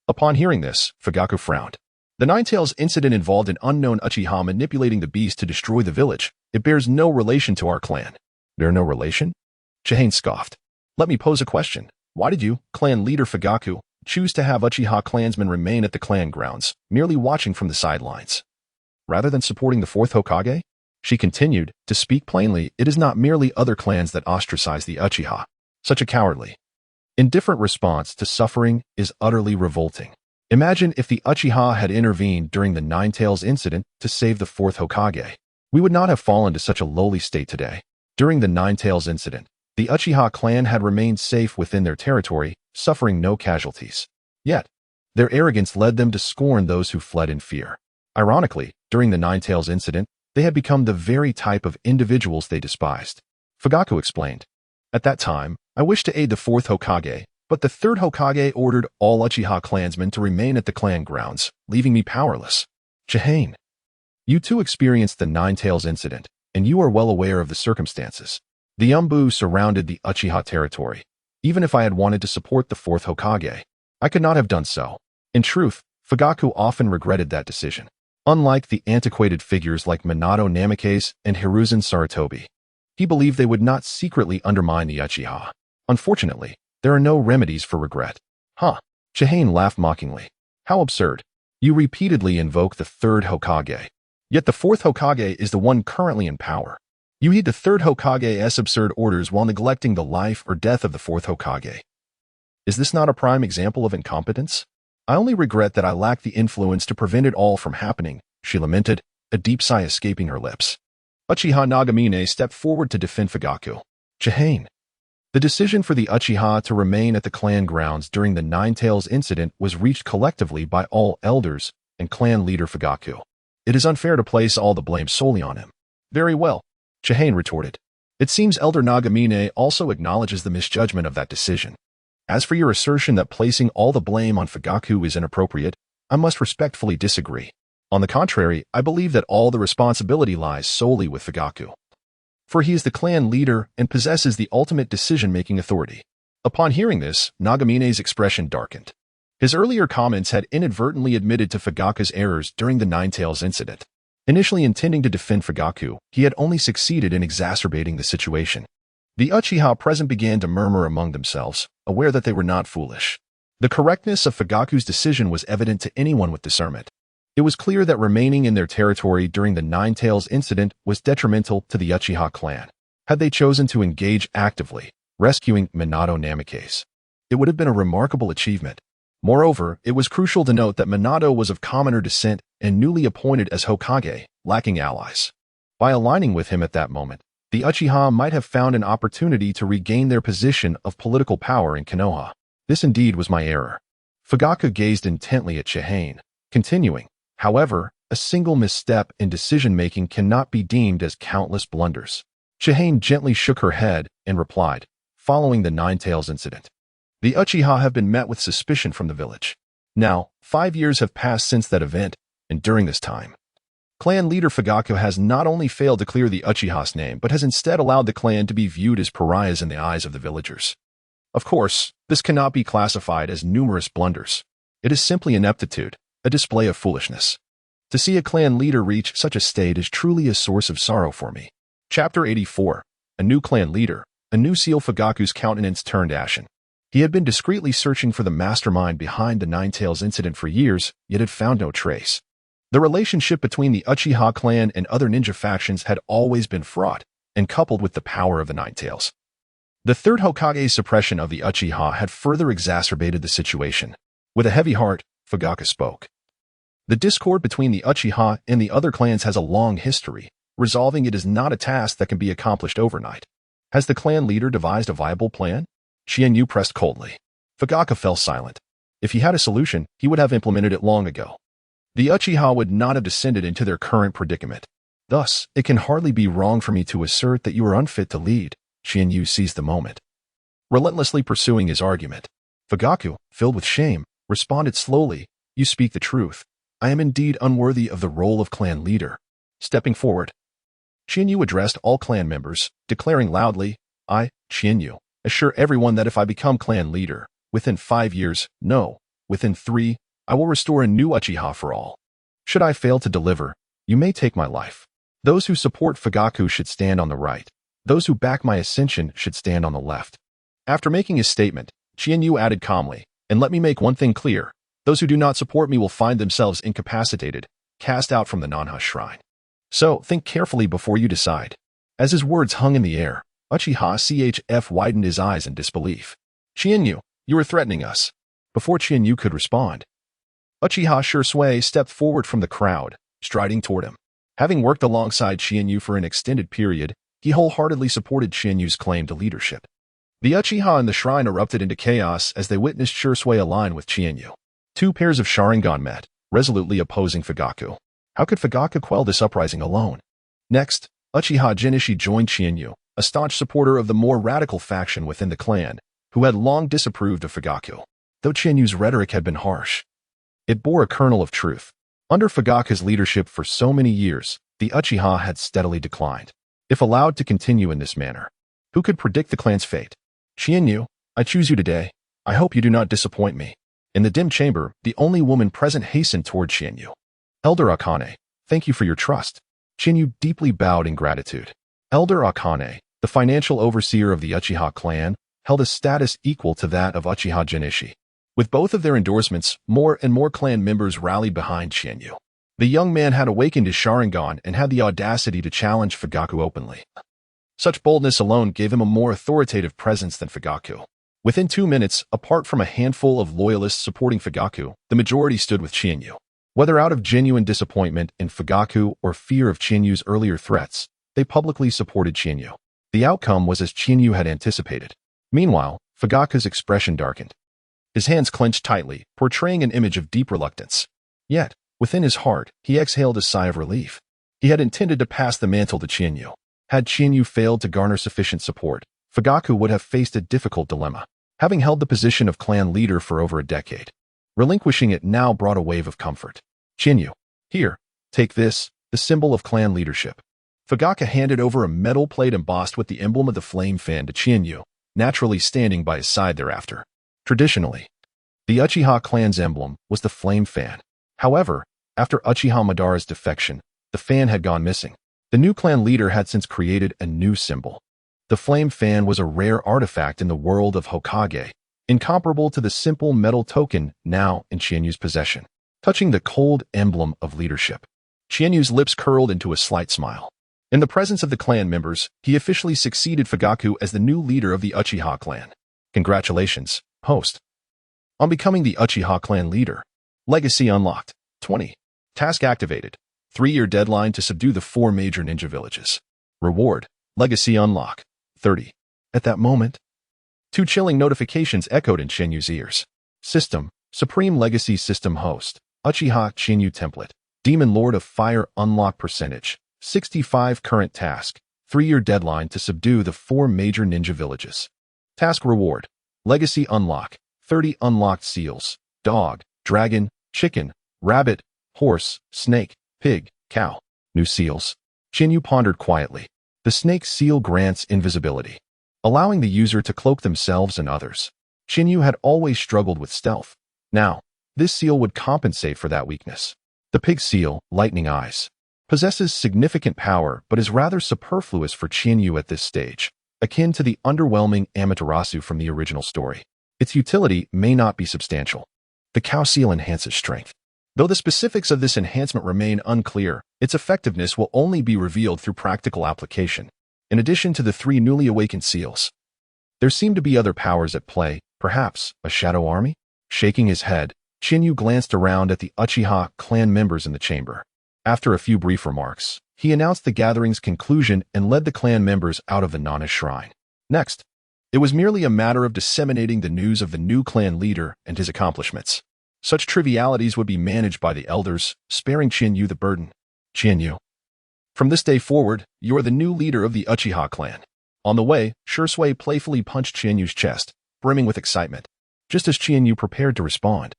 Upon hearing this, Fugaku frowned. The Ninetales incident involved an unknown Uchiha manipulating the beast to destroy the village. It bears no relation to our clan. "Bear no relation?" Chihane scoffed. "Let me pose a question. Why did you, clan leader Fugaku, choose to have Uchiha clansmen remain at the clan grounds, merely watching from the sidelines, rather than supporting the fourth Hokage?" She continued, "To speak plainly, it is not merely other clans that ostracize the Uchiha. Such a cowardly, indifferent response to suffering is utterly revolting. Imagine if the Uchiha had intervened during the Ninetales incident to save the fourth Hokage. We would not have fallen to such a lowly state today. During the Ninetales incident, the Uchiha clan had remained safe within their territory, suffering no casualties. Yet, their arrogance led them to scorn those who fled in fear. Ironically, during the Ninetales incident, they had become the very type of individuals they despised." Fugaku explained. "At that time, I wished to aid the fourth Hokage, but the third Hokage ordered all Uchiha clansmen to remain at the clan grounds, leaving me powerless." "Chihane, you too experienced the Ninetales incident, and you are well aware of the circumstances. The Umbu surrounded the Uchiha territory. Even if I had wanted to support the fourth Hokage, I could not have done so." In truth, Fugaku often regretted that decision. Unlike the antiquated figures like Minato Namikaze and Hiruzen Sarutobi, he believed they would not secretly undermine the Uchiha. Unfortunately, there are no remedies for regret. Huh? Chihane laughed mockingly. How absurd. You repeatedly invoke the third Hokage. Yet the fourth Hokage is the one currently in power. You heed the third Hokage's absurd orders while neglecting the life or death of the fourth Hokage. Is this not a prime example of incompetence? I only regret that I lack the influence to prevent it all from happening, she lamented, a deep sigh escaping her lips. Uchiha Nagamine stepped forward to defend Fugaku. Chihane. The decision for the Uchiha to remain at the clan grounds during the Nine-Tails incident was reached collectively by all elders and clan leader Fugaku. It is unfair to place all the blame solely on him. Very well, Chihane retorted. It seems Elder Nagamine also acknowledges the misjudgment of that decision. As for your assertion that placing all the blame on Fugaku is inappropriate, I must respectfully disagree. On the contrary, I believe that all the responsibility lies solely with Fugaku. For he is the clan leader and possesses the ultimate decision-making authority. Upon hearing this, Nagamine's expression darkened. His earlier comments had inadvertently admitted to Fugaku's errors during the Nine-Tails incident. Initially intending to defend Fugaku, he had only succeeded in exacerbating the situation. The Uchiha present began to murmur among themselves, aware that they were not foolish. The correctness of Fugaku's decision was evident to anyone with discernment. It was clear that remaining in their territory during the Nine-Tails incident was detrimental to the Uchiha clan. Had they chosen to engage actively, rescuing Minato Namikaze, it would have been a remarkable achievement. Moreover, it was crucial to note that Minato was of commoner descent and newly appointed as Hokage, lacking allies. By aligning with him at that moment, the Uchiha might have found an opportunity to regain their position of political power in Konoha. This indeed was my error. Fugaku gazed intently at Chihane, continuing, however, a single misstep in decision-making cannot be deemed as countless blunders. Chihane gently shook her head and replied, following the Nine-Tails incident. The Uchiha have been met with suspicion from the village. Now, 5 years have passed since that event, and during this time, clan leader Fugaku has not only failed to clear the Uchiha's name, but has instead allowed the clan to be viewed as pariahs in the eyes of the villagers. Of course, this cannot be classified as numerous blunders. It is simply ineptitude, a display of foolishness. To see a clan leader reach such a state is truly a source of sorrow for me. Chapter 84. A new clan leader. A new seal. Fugaku's countenance turned ashen. He had been discreetly searching for the mastermind behind the Nine-Tails incident for years, yet had found no trace. The relationship between the Uchiha clan and other ninja factions had always been fraught, and coupled with the power of the Nine-Tails. The third Hokage's suppression of the Uchiha had further exacerbated the situation. With a heavy heart, Fugaku spoke. The discord between the Uchiha and the other clans has a long history. Resolving it is not a task that can be accomplished overnight. Has the clan leader devised a viable plan? Qianyu pressed coldly. Fugaku fell silent. If he had a solution, he would have implemented it long ago. The Uchiha would not have descended into their current predicament. Thus, it can hardly be wrong for me to assert that you are unfit to lead. Qianyu seized the moment, relentlessly pursuing his argument. Fugaku, filled with shame, responded slowly, You speak the truth. I am indeed unworthy of the role of clan leader. Stepping forward, Qianyu addressed all clan members, declaring loudly, I, Qianyu, assure everyone that if I become clan leader, within 5 years, no, within 3, I will restore a new Uchiha for all. Should I fail to deliver, you may take my life. Those who support Fugaku should stand on the right. Those who back my ascension should stand on the left. After making his statement, Qianyu added calmly, and let me make one thing clear. Those who do not support me will find themselves incapacitated, cast out from the Nanha Shrine. So, think carefully before you decide. As his words hung in the air, Uchiha CHF widened his eyes in disbelief. Qianyu, you are threatening us. Before Qianyu could respond, Uchiha Shursui stepped forward from the crowd, striding toward him. Having worked alongside Qianyu for an extended period, he wholeheartedly supported Qianyu's claim to leadership. The Uchiha in the shrine erupted into chaos as they witnessed Shursui align with Qianyu. 2 pairs of Sharingan met, resolutely opposing Fugaku. How could Fugaku quell this uprising alone? Next, Uchiha Jinishi joined Qianyu, a staunch supporter of the more radical faction within the clan, who had long disapproved of Fugaku. Though Qianyu's rhetoric had been harsh, it bore a kernel of truth. Under Fugaku's leadership for so many years, the Uchiha had steadily declined. If allowed to continue in this manner, who could predict the clan's fate? Qianyu, I choose you today. I hope you do not disappoint me. In the dim chamber, the only woman present hastened toward Qianyu. Elder Akane, thank you for your trust. Qianyu deeply bowed in gratitude. Elder Akane, the financial overseer of the Uchiha clan, held a status equal to that of Uchiha Jinishi. With both of their endorsements, more and more clan members rallied behind Qianyu. The young man had awakened his Sharingan and had the audacity to challenge Fugaku openly. Such boldness alone gave him a more authoritative presence than Fugaku. Within 2 minutes, apart from a handful of loyalists supporting Fugaku, the majority stood with Qianyu. Whether out of genuine disappointment in Fugaku or fear of Qianyu's earlier threats, they publicly supported Qianyu. The outcome was as Qianyu had anticipated. Meanwhile, Fugaku's expression darkened. His hands clenched tightly, portraying an image of deep reluctance. Yet, within his heart, he exhaled a sigh of relief. He had intended to pass the mantle to Qianyu. Had Qianyu failed to garner sufficient support, Fugaku would have faced a difficult dilemma. Having held the position of clan leader for over a decade, relinquishing it now brought a wave of comfort. Qianyu, here, take this, the symbol of clan leadership. Fugaku handed over a metal plate embossed with the emblem of the flame fan to Qianyu, naturally standing by his side thereafter. Traditionally, the Uchiha clan's emblem was the flame fan. However, after Uchiha Madara's defection, the fan had gone missing. The new clan leader had since created a new symbol. The flame fan was a rare artifact in the world of Hokage, incomparable to the simple metal token now in Qianyu's possession. Touching the cold emblem of leadership, Qianyu's lips curled into a slight smile. In the presence of the clan members, he officially succeeded Fugaku as the new leader of the Uchiha clan. Congratulations, host, on becoming the Uchiha clan leader. Legacy unlocked. 20. Task activated. 3-year deadline to subdue the 4 major ninja villages. Reward. Legacy unlock. 30. At that moment, 2 chilling notifications echoed in Qianyu's ears. System. Supreme Legacy System Host. Uchiha Qianyu Template. Demon Lord of Fire Unlock Percentage. 65 Current Task. 3-year deadline to subdue the 4 major ninja villages. Task Reward. Legacy Unlock. 30 unlocked seals. Dog, dragon, chicken, rabbit, horse, snake, pig, cow. New seals. Qianyu pondered quietly. The snake seal grants invisibility, allowing the user to cloak themselves and others. Qianyu had always struggled with stealth. Now, this seal would compensate for that weakness. The pig seal, Lightning Eyes, possesses significant power but is rather superfluous for Qianyu at this stage, akin to the underwhelming Amaterasu from the original story. Its utility may not be substantial. The cow seal enhances strength. Though the specifics of this enhancement remain unclear, its effectiveness will only be revealed through practical application. In addition to the 3 newly awakened seals, there seemed to be other powers at play, perhaps a shadow army? Shaking his head, Qianyu glanced around at the Uchiha clan members in the chamber. After a few brief remarks, he announced the gathering's conclusion and led the clan members out of the Nana shrine. Next, it was merely a matter of disseminating the news of the new clan leader and his accomplishments. Such trivialities would be managed by the elders, sparing Qianyu the burden. Qianyu, from this day forward, you are the new leader of the Uchiha clan. On the way, Shursui playfully punched Qianyu's chest, brimming with excitement. Just as Qianyu prepared to respond,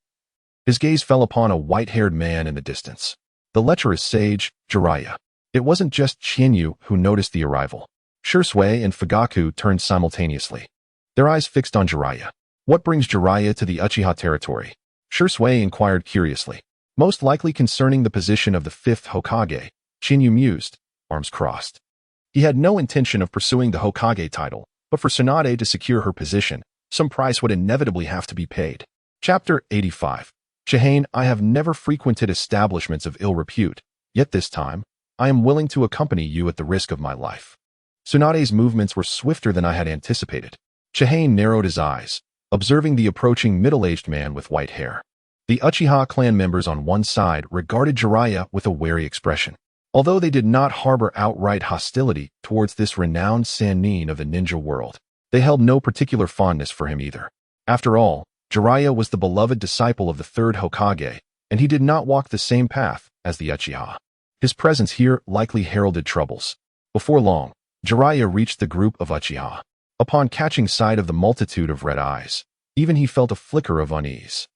his gaze fell upon a white-haired man in the distance. The lecherous sage, Jiraiya. It wasn't just Qianyu who noticed the arrival. Shursui and Fugaku turned simultaneously, their eyes fixed on Jiraiya. What brings Jiraiya to the Uchiha territory? Shursui inquired curiously. Most likely concerning the position of the 5th Hokage, Qianyu mused, arms crossed. He had no intention of pursuing the Hokage title, but for Tsunade to secure her position, some price would inevitably have to be paid. Chapter 85. Chihane, I have never frequented establishments of ill repute, yet this time, I am willing to accompany you at the risk of my life. Tsunade's movements were swifter than I had anticipated. Chihane narrowed his eyes, observing the approaching middle-aged man with white hair. The Uchiha clan members on one side regarded Jiraiya with a wary expression. Although they did not harbor outright hostility towards this renowned Sannin of the ninja world, they held no particular fondness for him either. After all, Jiraiya was the beloved disciple of the 3rd Hokage, and he did not walk the same path as the Uchiha. His presence here likely heralded troubles. Before long, Jiraiya reached the group of Uchiha. Upon catching sight of the multitude of red eyes, even he felt a flicker of unease.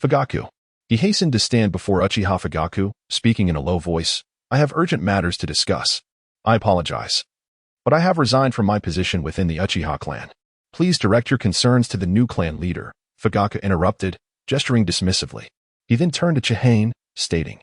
Fugaku. He hastened to stand before Uchiha Fugaku, speaking in a low voice. I have urgent matters to discuss. I apologize, but I have resigned from my position within the Uchiha clan. Please direct your concerns to the new clan leader. Fugaku interrupted, gesturing dismissively. He then turned to Chihane, stating,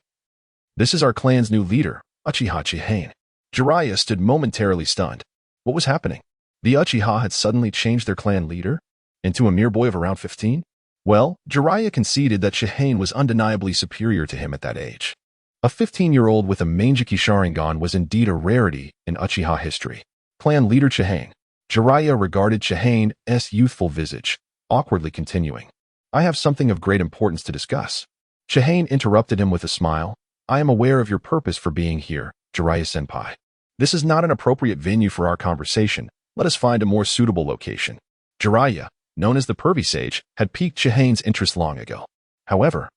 "This is our clan's new leader, Uchiha Chihane." Jiraiya stood momentarily stunned. What was happening? The Uchiha had suddenly changed their clan leader into a mere boy of around 15? Well, Jiraiya conceded that Chihane was undeniably superior to him at that age. A 15-year-old with a Mangeki Sharingan was indeed a rarity in Uchiha history. Clan leader Chihane. Jiraiya regarded Chihane's youthful visage, awkwardly continuing, "I have something of great importance to discuss." Chihane interrupted him with a smile. "I am aware of your purpose for being here, Jiraiya-senpai. This is not an appropriate venue for our conversation. Let us find a more suitable location." Jiraiya, known as the Pervy Sage, had piqued Chihane's interest long ago. However,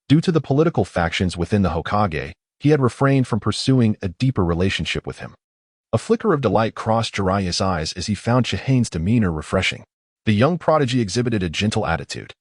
due to the political factions within the Hokage, he had refrained from pursuing a deeper relationship with him. A flicker of delight crossed Jiraiya's eyes as he found Chihane's demeanor refreshing. The young prodigy exhibited a gentle attitude,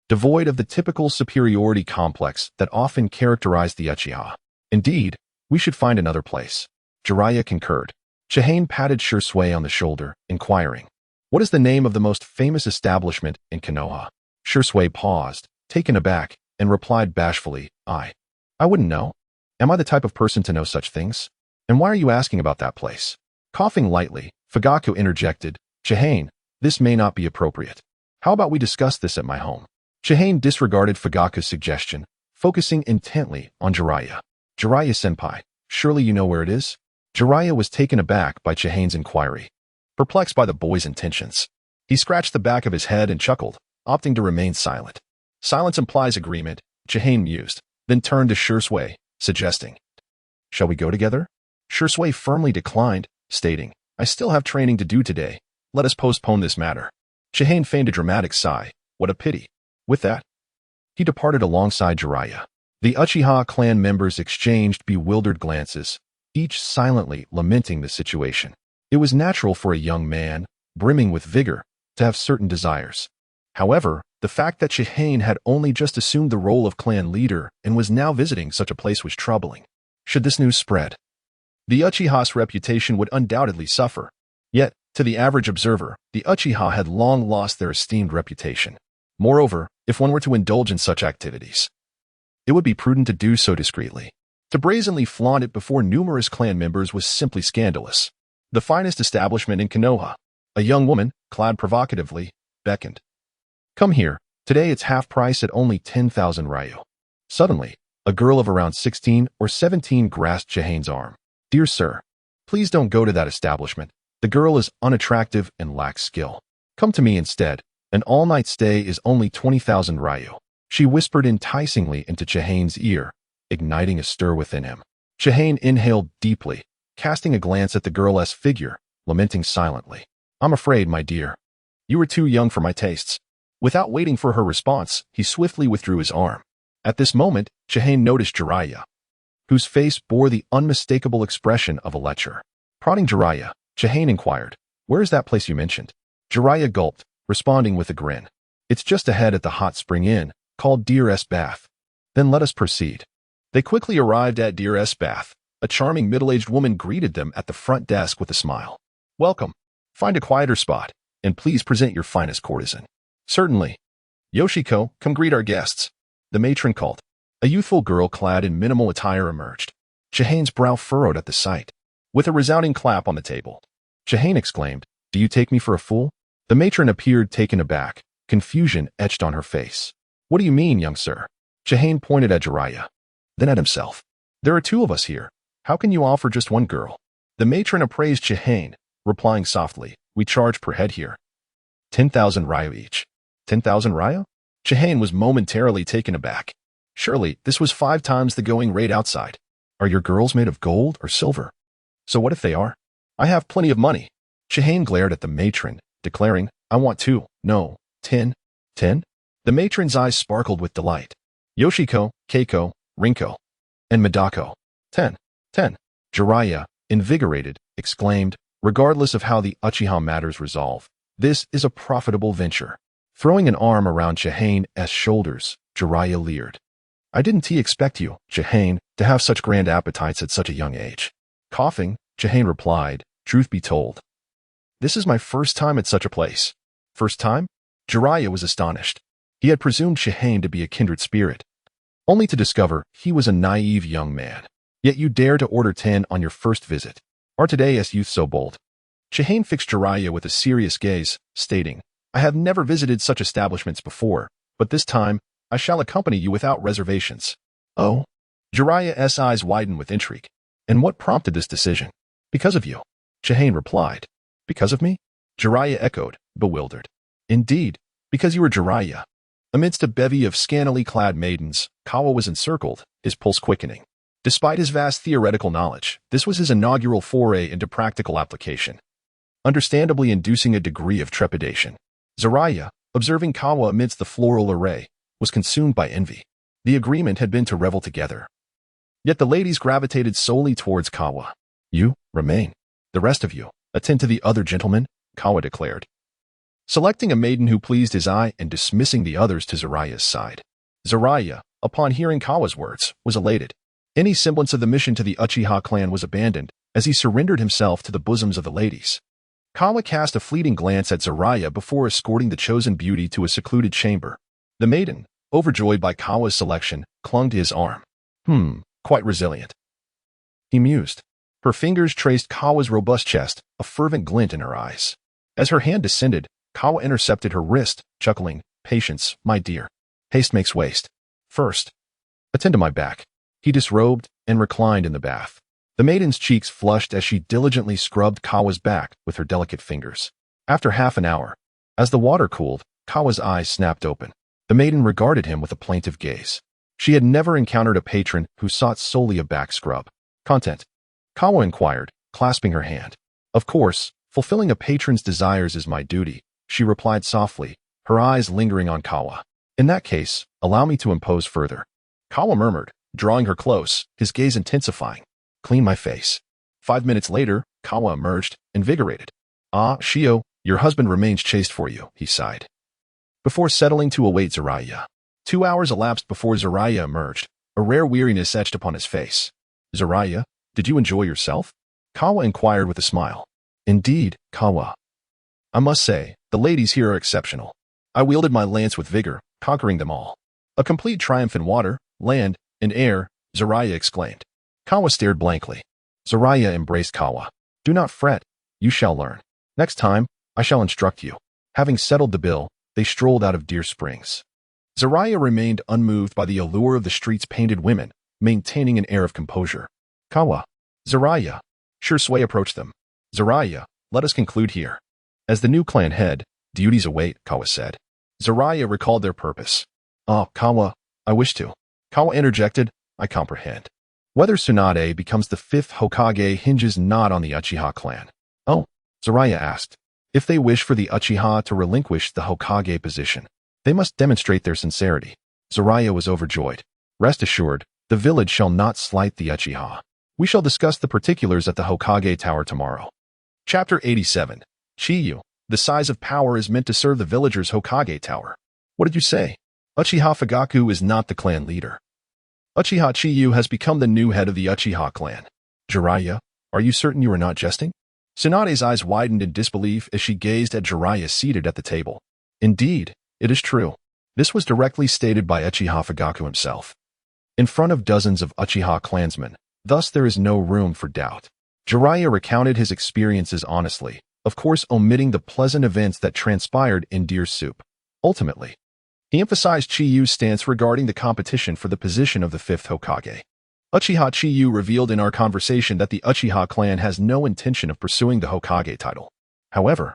devoid of the typical superiority complex that often characterized the Uchiha. "Indeed, we should find another place." Jiraiya concurred. Chihane patted Shursui on the shoulder, inquiring, "What is the name of the most famous establishment in Konoha?" Shursui paused, taken aback, and replied bashfully, I wouldn't know. Am I the type of person to know such things? And why are you asking about that place?" Coughing lightly, Fugaku interjected, "Chihane, this may not be appropriate. How about we discuss this at my home?" Chihane disregarded Fugaku's suggestion, focusing intently on Jiraiya. "Jiraiya-senpai, surely you know where it is?" Jiraiya was taken aback by Chihane's inquiry, perplexed by the boy's intentions. He scratched the back of his head and chuckled, opting to remain silent. Silence implies agreement, Chihane mused, then turned to Shursui, suggesting, "Shall we go together?" Shursui firmly declined, stating, "I still have training to do today. Let us postpone this matter." Chihane feigned a dramatic sigh. What a pity. With that, he departed alongside Jiraiya. The Uchiha clan members exchanged bewildered glances, each silently lamenting the situation. It was natural for a young man, brimming with vigor, to have certain desires. However, the fact that Chihane had only just assumed the role of clan leader and was now visiting such a place was troubling. Should this news spread, the Uchiha's reputation would undoubtedly suffer. Yet, to the average observer, the Uchiha had long lost their esteemed reputation. Moreover, if one were to indulge in such activities, it would be prudent to do so discreetly. To brazenly flaunt it before numerous clan members was simply scandalous. The finest establishment in Konoha. A young woman, clad provocatively, beckoned. "Come here. Today it's half price at only 10,000 ryu." Suddenly, a girl of around 16 or 17 grasped Chihane's arm. "Dear sir, please don't go to that establishment. The girl is unattractive and lacks skill. Come to me instead. An all-night stay is only 20,000 ryu." She whispered enticingly into Chihane's ear, igniting a stir within him. Chihane inhaled deeply, casting a glance at the girl's figure, lamenting silently. "I'm afraid, my dear, you are too young for my tastes." Without waiting for her response, he swiftly withdrew his arm. At this moment, Chihane noticed Jiraiya, whose face bore the unmistakable expression of a lecher. Prodding Jiraiya, Chihane inquired, "Where is that place you mentioned?" Jiraiya gulped, responding with a grin. "It's just ahead at the hot spring inn, called Deer's Bath." "Then let us proceed." They quickly arrived at Deer's Bath. A charming middle-aged woman greeted them at the front desk with a smile. "Welcome. Find a quieter spot, and please present your finest courtesan." "Certainly. Yoshiko, come greet our guests," the matron called. A youthful girl clad in minimal attire emerged. Chihane's brow furrowed at the sight. With a resounding clap on the table, Chihane exclaimed, "Do you take me for a fool?" The matron appeared taken aback, confusion etched on her face. "What do you mean, young sir?" Chihane pointed at Jiraiya, then at himself. "There are two of us here. How can you offer just one girl?" The matron appraised Chihane, replying softly, "We charge per head here. 10,000 ryu each." 10,000 ryu? Chihane was momentarily taken aback. Surely, this was 5 times the going rate outside. "Are your girls made of gold or silver?" "So what if they are?" "I have plenty of money." Chihane glared at the matron, declaring, "I want 2, no, 10. 10? The matron's eyes sparkled with delight. "Yoshiko, Keiko, Rinko, and Madako. 10. 10. Jiraiya, invigorated, exclaimed, "Regardless of how the Uchiha matters resolve, this is a profitable venture." Throwing an arm around Chihane's shoulders, Jiraiya leered. "I didn't expect you, Chihane, to have such grand appetites at such a young age." Coughing, Chihane replied, "Truth be told, this is my first time at such a place." "First time?" Jiraiya was astonished. He had presumed Chihane to be a kindred spirit, only to discover he was a naive young man. Yet you dare to order 10 on your first visit. Are today as youth so bold? Chihane fixed Jiraiya with a serious gaze, stating, I have never visited such establishments before, but this time, I shall accompany you without reservations. Oh? Jiraiya's eyes widened with intrigue. And what prompted this decision? Because of you. Chihane replied. Because of me? Jiraiya echoed, bewildered. Indeed, because you were Jiraiya. Amidst a bevy of scantily clad maidens, Kawa was encircled, his pulse quickening. Despite his vast theoretical knowledge, this was his inaugural foray into practical application, understandably inducing a degree of trepidation. Jiraiya, observing Kawa amidst the floral array, was consumed by envy. The agreement had been to revel together. Yet the ladies gravitated solely towards Kawa. You, remain. The rest of you, attend to the other gentlemen, Kawa declared, selecting a maiden who pleased his eye and dismissing the others to Jiraiya's side. Jiraiya, upon hearing Kawa's words, was elated. Any semblance of the mission to the Uchiha clan was abandoned as he surrendered himself to the bosoms of the ladies. Kawa cast a fleeting glance at Jiraiya before escorting the chosen beauty to a secluded chamber. The maiden, overjoyed by Kawa's selection, clung to his arm. Quite resilient. He mused. Her fingers traced Kawa's robust chest, a fervent glint in her eyes. As her hand descended, Kawa intercepted her wrist, chuckling, Patience, my dear. Haste makes waste. First, attend to my back. He disrobed and reclined in the bath. The maiden's cheeks flushed as she diligently scrubbed Kawa's back with her delicate fingers. After half an hour, as the water cooled, Kawa's eyes snapped open. The maiden regarded him with a plaintive gaze. She had never encountered a patron who sought solely a back scrub. Content? Kawa inquired, clasping her hand. Of course, fulfilling a patron's desires is my duty, she replied softly, her eyes lingering on Kawa. In that case, allow me to impose further. Kawa murmured, drawing her close, his gaze intensifying. Clean my face. 5 minutes later, Kawa emerged, invigorated. Ah, Shio, your husband remains chaste for you, he sighed. Before settling to await Jiraiya. 2 hours elapsed before Jiraiya emerged, a rare weariness etched upon his face. Jiraiya, did you enjoy yourself? Kawa inquired with a smile. Indeed, Kawa. I must say, the ladies here are exceptional. I wielded my lance with vigor, conquering them all. A complete triumph in water, land, and air, Jiraiya exclaimed. Kawa stared blankly. Jiraiya embraced Kawa. Do not fret, you shall learn. Next time, I shall instruct you. Having settled the bill, they strolled out of Deer Springs. Jiraiya remained unmoved by the allure of the street's painted women, maintaining an air of composure. Kawa. Jiraiya. Shursui approached them. Jiraiya, let us conclude here. As the new clan head, duties await, Kawa said. Jiraiya recalled their purpose. Kawa, I wish to. Kawa interjected, I comprehend. Whether Tsunade becomes the 5th Hokage hinges not on the Uchiha clan. Oh, Jiraiya asked. If they wish for the Uchiha to relinquish the Hokage position, they must demonstrate their sincerity. Jiraiya was overjoyed. Rest assured, the village shall not slight the Uchiha. We shall discuss the particulars at the Hokage Tower tomorrow. Chapter 87. Chiyu, the size of power is meant to serve the villagers' Hokage Tower. What did you say? Uchiha Fugaku is not the clan leader. Uchiha Chiyu has become the new head of the Uchiha clan. Jiraiya, are you certain you are not jesting? Tsunade's eyes widened in disbelief as she gazed at Jiraiya seated at the table. Indeed, it is true. This was directly stated by Uchiha Fugaku himself. In front of dozens of Uchiha clansmen, thus there is no room for doubt. Jiraiya recounted his experiences honestly, of course omitting the pleasant events that transpired in Deer Soup. Ultimately, he emphasized Chiyu's stance regarding the competition for the position of the 5th Hokage. Uchiha Chiyu revealed in our conversation that the Uchiha clan has no intention of pursuing the Hokage title. However,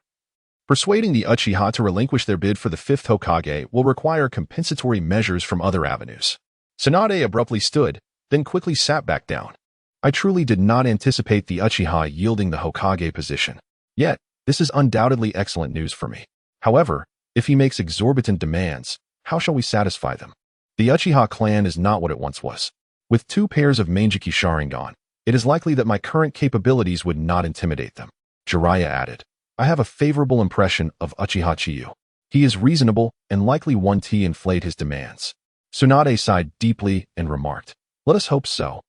persuading the Uchiha to relinquish their bid for the 5th Hokage will require compensatory measures from other avenues. Tsunade abruptly stood, then quickly sat back down. I truly did not anticipate the Uchiha yielding the Hokage position. Yet, this is undoubtedly excellent news for me. However, if he makes exorbitant demands, how shall we satisfy them? The Uchiha clan is not what it once was. With 2 pairs of Manjiki Sharingan, it is likely that my current capabilities would not intimidate them. Jiraiya added, I have a favorable impression of Uchiha Chiyu. He is reasonable and likely one to inflate his demands. Tsunade sighed deeply and remarked, let us hope so.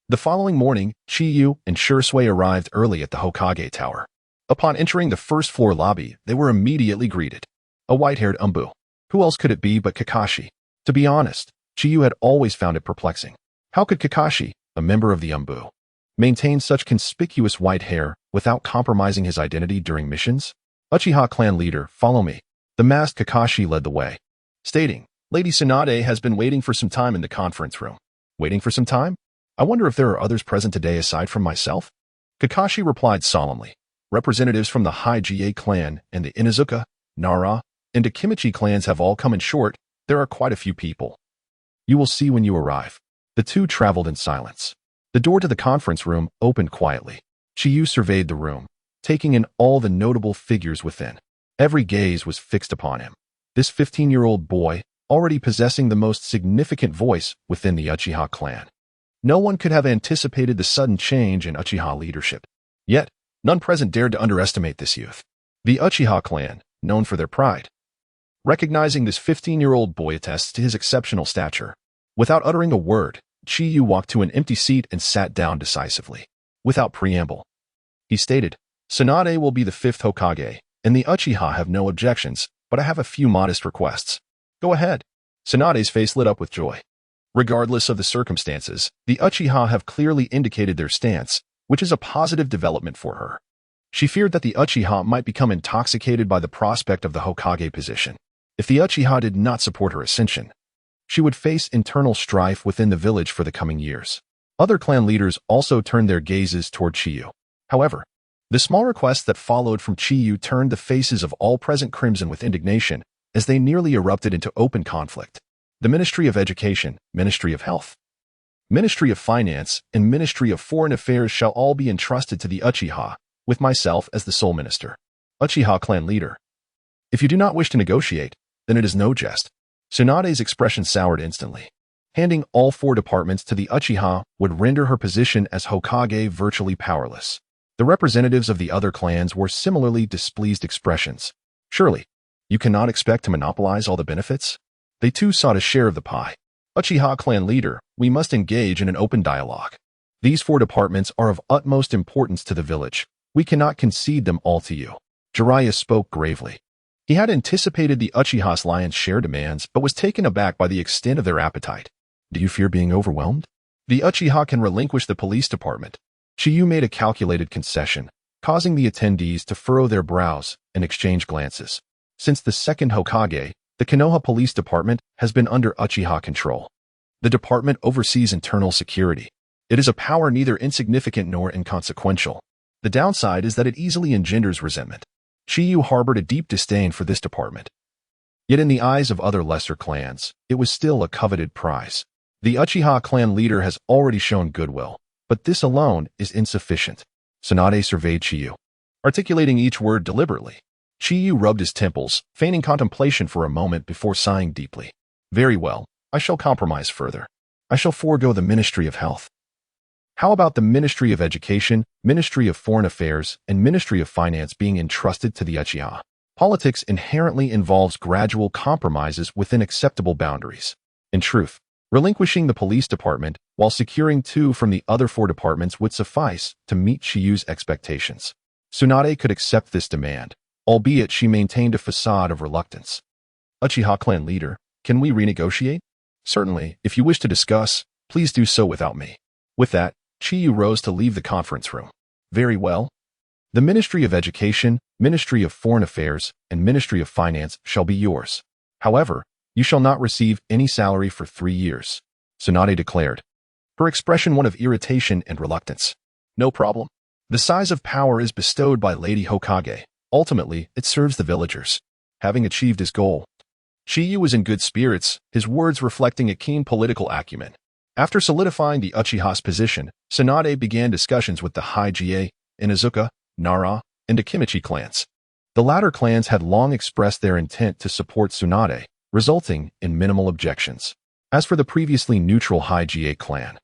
The following morning, Chiyu and Shursui arrived early at the Hokage Tower. Upon entering the first floor lobby, they were immediately greeted. A white-haired Umbu. Who else could it be but Kakashi? To be honest, Chiyu had always found it perplexing. How could Kakashi, a member of the Umbu, maintain such conspicuous white hair without compromising his identity during missions? Uchiha clan leader, follow me. The masked Kakashi led the way, stating, Lady Tsunade has been waiting for some time in the conference room. Waiting for some time? I wonder if there are others present today aside from myself? Kakashi replied solemnly. Representatives from the Uchiha clan and the Inuzuka, Nara, and Akimichi clans have all come. In short, there are quite a few people. You will see when you arrive. The two traveled in silence. The door to the conference room opened quietly. Chiyu surveyed the room, taking in all the notable figures within. Every gaze was fixed upon him. This 15-year-old boy, already possessing the most significant voice within the Uchiha clan. No one could have anticipated the sudden change in Uchiha leadership. Yet, none present dared to underestimate this youth. The Uchiha clan, known for their pride. Recognizing this 15-year-old boy attests to his exceptional stature. Without uttering a word, Chiyu walked to an empty seat and sat down decisively. Without preamble, he stated, Tsunade will be the 5th Hokage, and the Uchiha have no objections, but I have a few modest requests. Go ahead. Tsunade's face lit up with joy. Regardless of the circumstances, the Uchiha have clearly indicated their stance, which is a positive development for her. She feared that the Uchiha might become intoxicated by the prospect of the Hokage position. If the Uchiha did not support her ascension, she would face internal strife within the village for the coming years. Other clan leaders also turned their gazes toward Chiyu. However, the small request that followed from Chiyu turned the faces of all present crimson with indignation as they nearly erupted into open conflict. The Ministry of Education, Ministry of Health, Ministry of Finance, and Ministry of Foreign Affairs shall all be entrusted to the Uchiha, with myself as the sole minister. Uchiha clan leader. If you do not wish to negotiate, then it is no jest. Tsunade's expression soured instantly. Handing all 4 departments to the Uchiha would render her position as Hokage virtually powerless. The representatives of the other clans wore similarly displeased expressions. Surely, you cannot expect to monopolize all the benefits? They too sought a share of the pie. Uchiha clan leader, we must engage in an open dialogue. These 4 departments are of utmost importance to the village. We cannot concede them all to you. Jiraiya spoke gravely. He had anticipated the Uchiha's lion's share demands, but was taken aback by the extent of their appetite. Do you fear being overwhelmed? The Uchiha can relinquish the police department. Chiyu made a calculated concession, causing the attendees to furrow their brows and exchange glances. Since the 2nd Hokage, the Konoha Police Department has been under Uchiha control. The department oversees internal security. It is a power neither insignificant nor inconsequential. The downside is that it easily engenders resentment. Chiyu harbored a deep disdain for this department. Yet in the eyes of other lesser clans, it was still a coveted prize. The Uchiha clan leader has already shown goodwill, but this alone is insufficient. Tsunade surveyed Chiyu, articulating each word deliberately. Chiyu rubbed his temples, feigning contemplation for a moment before sighing deeply. Very well, I shall compromise further. I shall forego the Ministry of Health. How about the Ministry of Education, Ministry of Foreign Affairs, and Ministry of Finance being entrusted to the Uchiha? Politics inherently involves gradual compromises within acceptable boundaries. In truth, relinquishing the police department while securing 2 from the other 4 departments would suffice to meet Chiyu's expectations. Tsunade could accept this demand, albeit she maintained a facade of reluctance. Uchiha clan leader, can we renegotiate? Certainly, if you wish to discuss, please do so without me. With that, Chiyu rose to leave the conference room. Very well. The Ministry of Education, Ministry of Foreign Affairs, and Ministry of Finance shall be yours. However, you shall not receive any salary for 3 years, Tsunade declared, her expression one of irritation and reluctance. No problem. The size of power is bestowed by Lady Hokage. Ultimately, it serves the villagers. Having achieved his goal, Chiyu was in good spirits, his words reflecting a keen political acumen. After solidifying the Uchiha's position, Tsunade began discussions with the Uchiha, Inuzuka, Nara, and Akimichi clans. The latter clans had long expressed their intent to support Tsunade, resulting in minimal objections. As for the previously neutral Uchiha clan,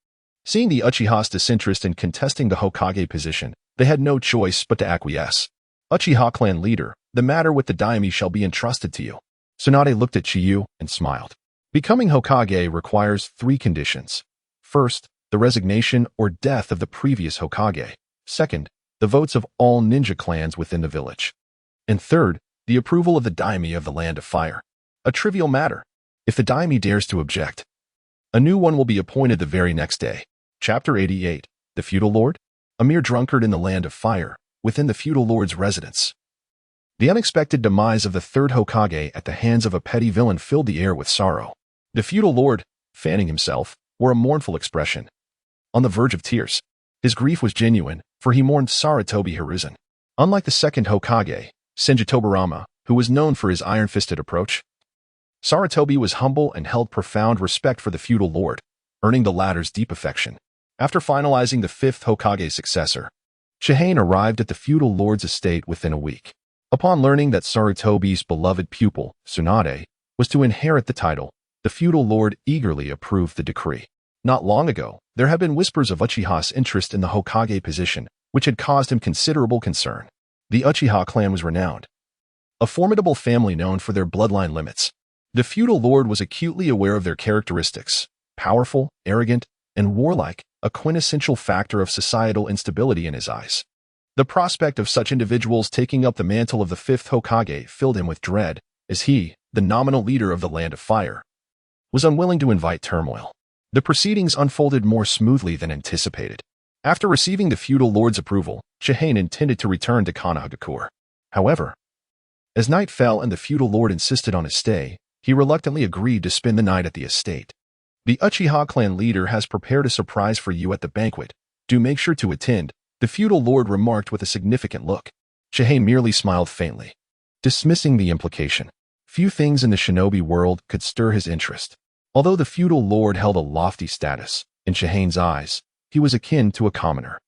seeing the Uchiha's disinterest in contesting the Hokage position, they had no choice but to acquiesce. Uchiha clan leader, the matter with the daimyo shall be entrusted to you. Tsunade looked at Chiyu and smiled. Becoming Hokage requires 3 conditions. First, the resignation or death of the previous Hokage. Second, the votes of all ninja clans within the village. And third, the approval of the daimyo of the Land of Fire. A trivial matter. If the daimyo dares to object, a new one will be appointed the very next day. Chapter 88. The Feudal Lord? A mere drunkard in the land of fire, within the feudal lord's residence. The unexpected demise of the third Hokage at the hands of a petty villain filled the air with sorrow. The feudal lord, fanning himself, wore a mournful expression. On the verge of tears. His grief was genuine, for he mourned Sarutobi Hiruzen. Unlike the second Hokage, Senju Tobirama, who was known for his iron-fisted approach, Sarutobi was humble and held profound respect for the feudal lord, earning the latter's deep affection. After finalizing the fifth Hokage's successor, Chihane arrived at the feudal lord's estate within a week. Upon learning that Sarutobi's beloved pupil, Tsunade, was to inherit the title, the feudal lord eagerly approved the decree. Not long ago, there had been whispers of Uchiha's interest in the Hokage position, which had caused him considerable concern. The Uchiha clan was renowned, a formidable family known for their bloodline limits. The feudal lord was acutely aware of their characteristics, powerful, arrogant, and warlike, a quintessential factor of societal instability in his eyes. The prospect of such individuals taking up the mantle of the fifth Hokage filled him with dread, as he, the nominal leader of the Land of Fire, was unwilling to invite turmoil. The proceedings unfolded more smoothly than anticipated. After receiving the feudal lord's approval, Chihane intended to return to Konohagakure. However, as night fell and the feudal lord insisted on his stay, he reluctantly agreed to spend the night at the estate. The Uchiha clan leader has prepared a surprise for you at the banquet. Do make sure to attend, the feudal lord remarked with a significant look. Chihane merely smiled faintly, dismissing the implication. Few things in the shinobi world could stir his interest. Although the feudal lord held a lofty status, in Chihane's eyes, he was akin to a commoner.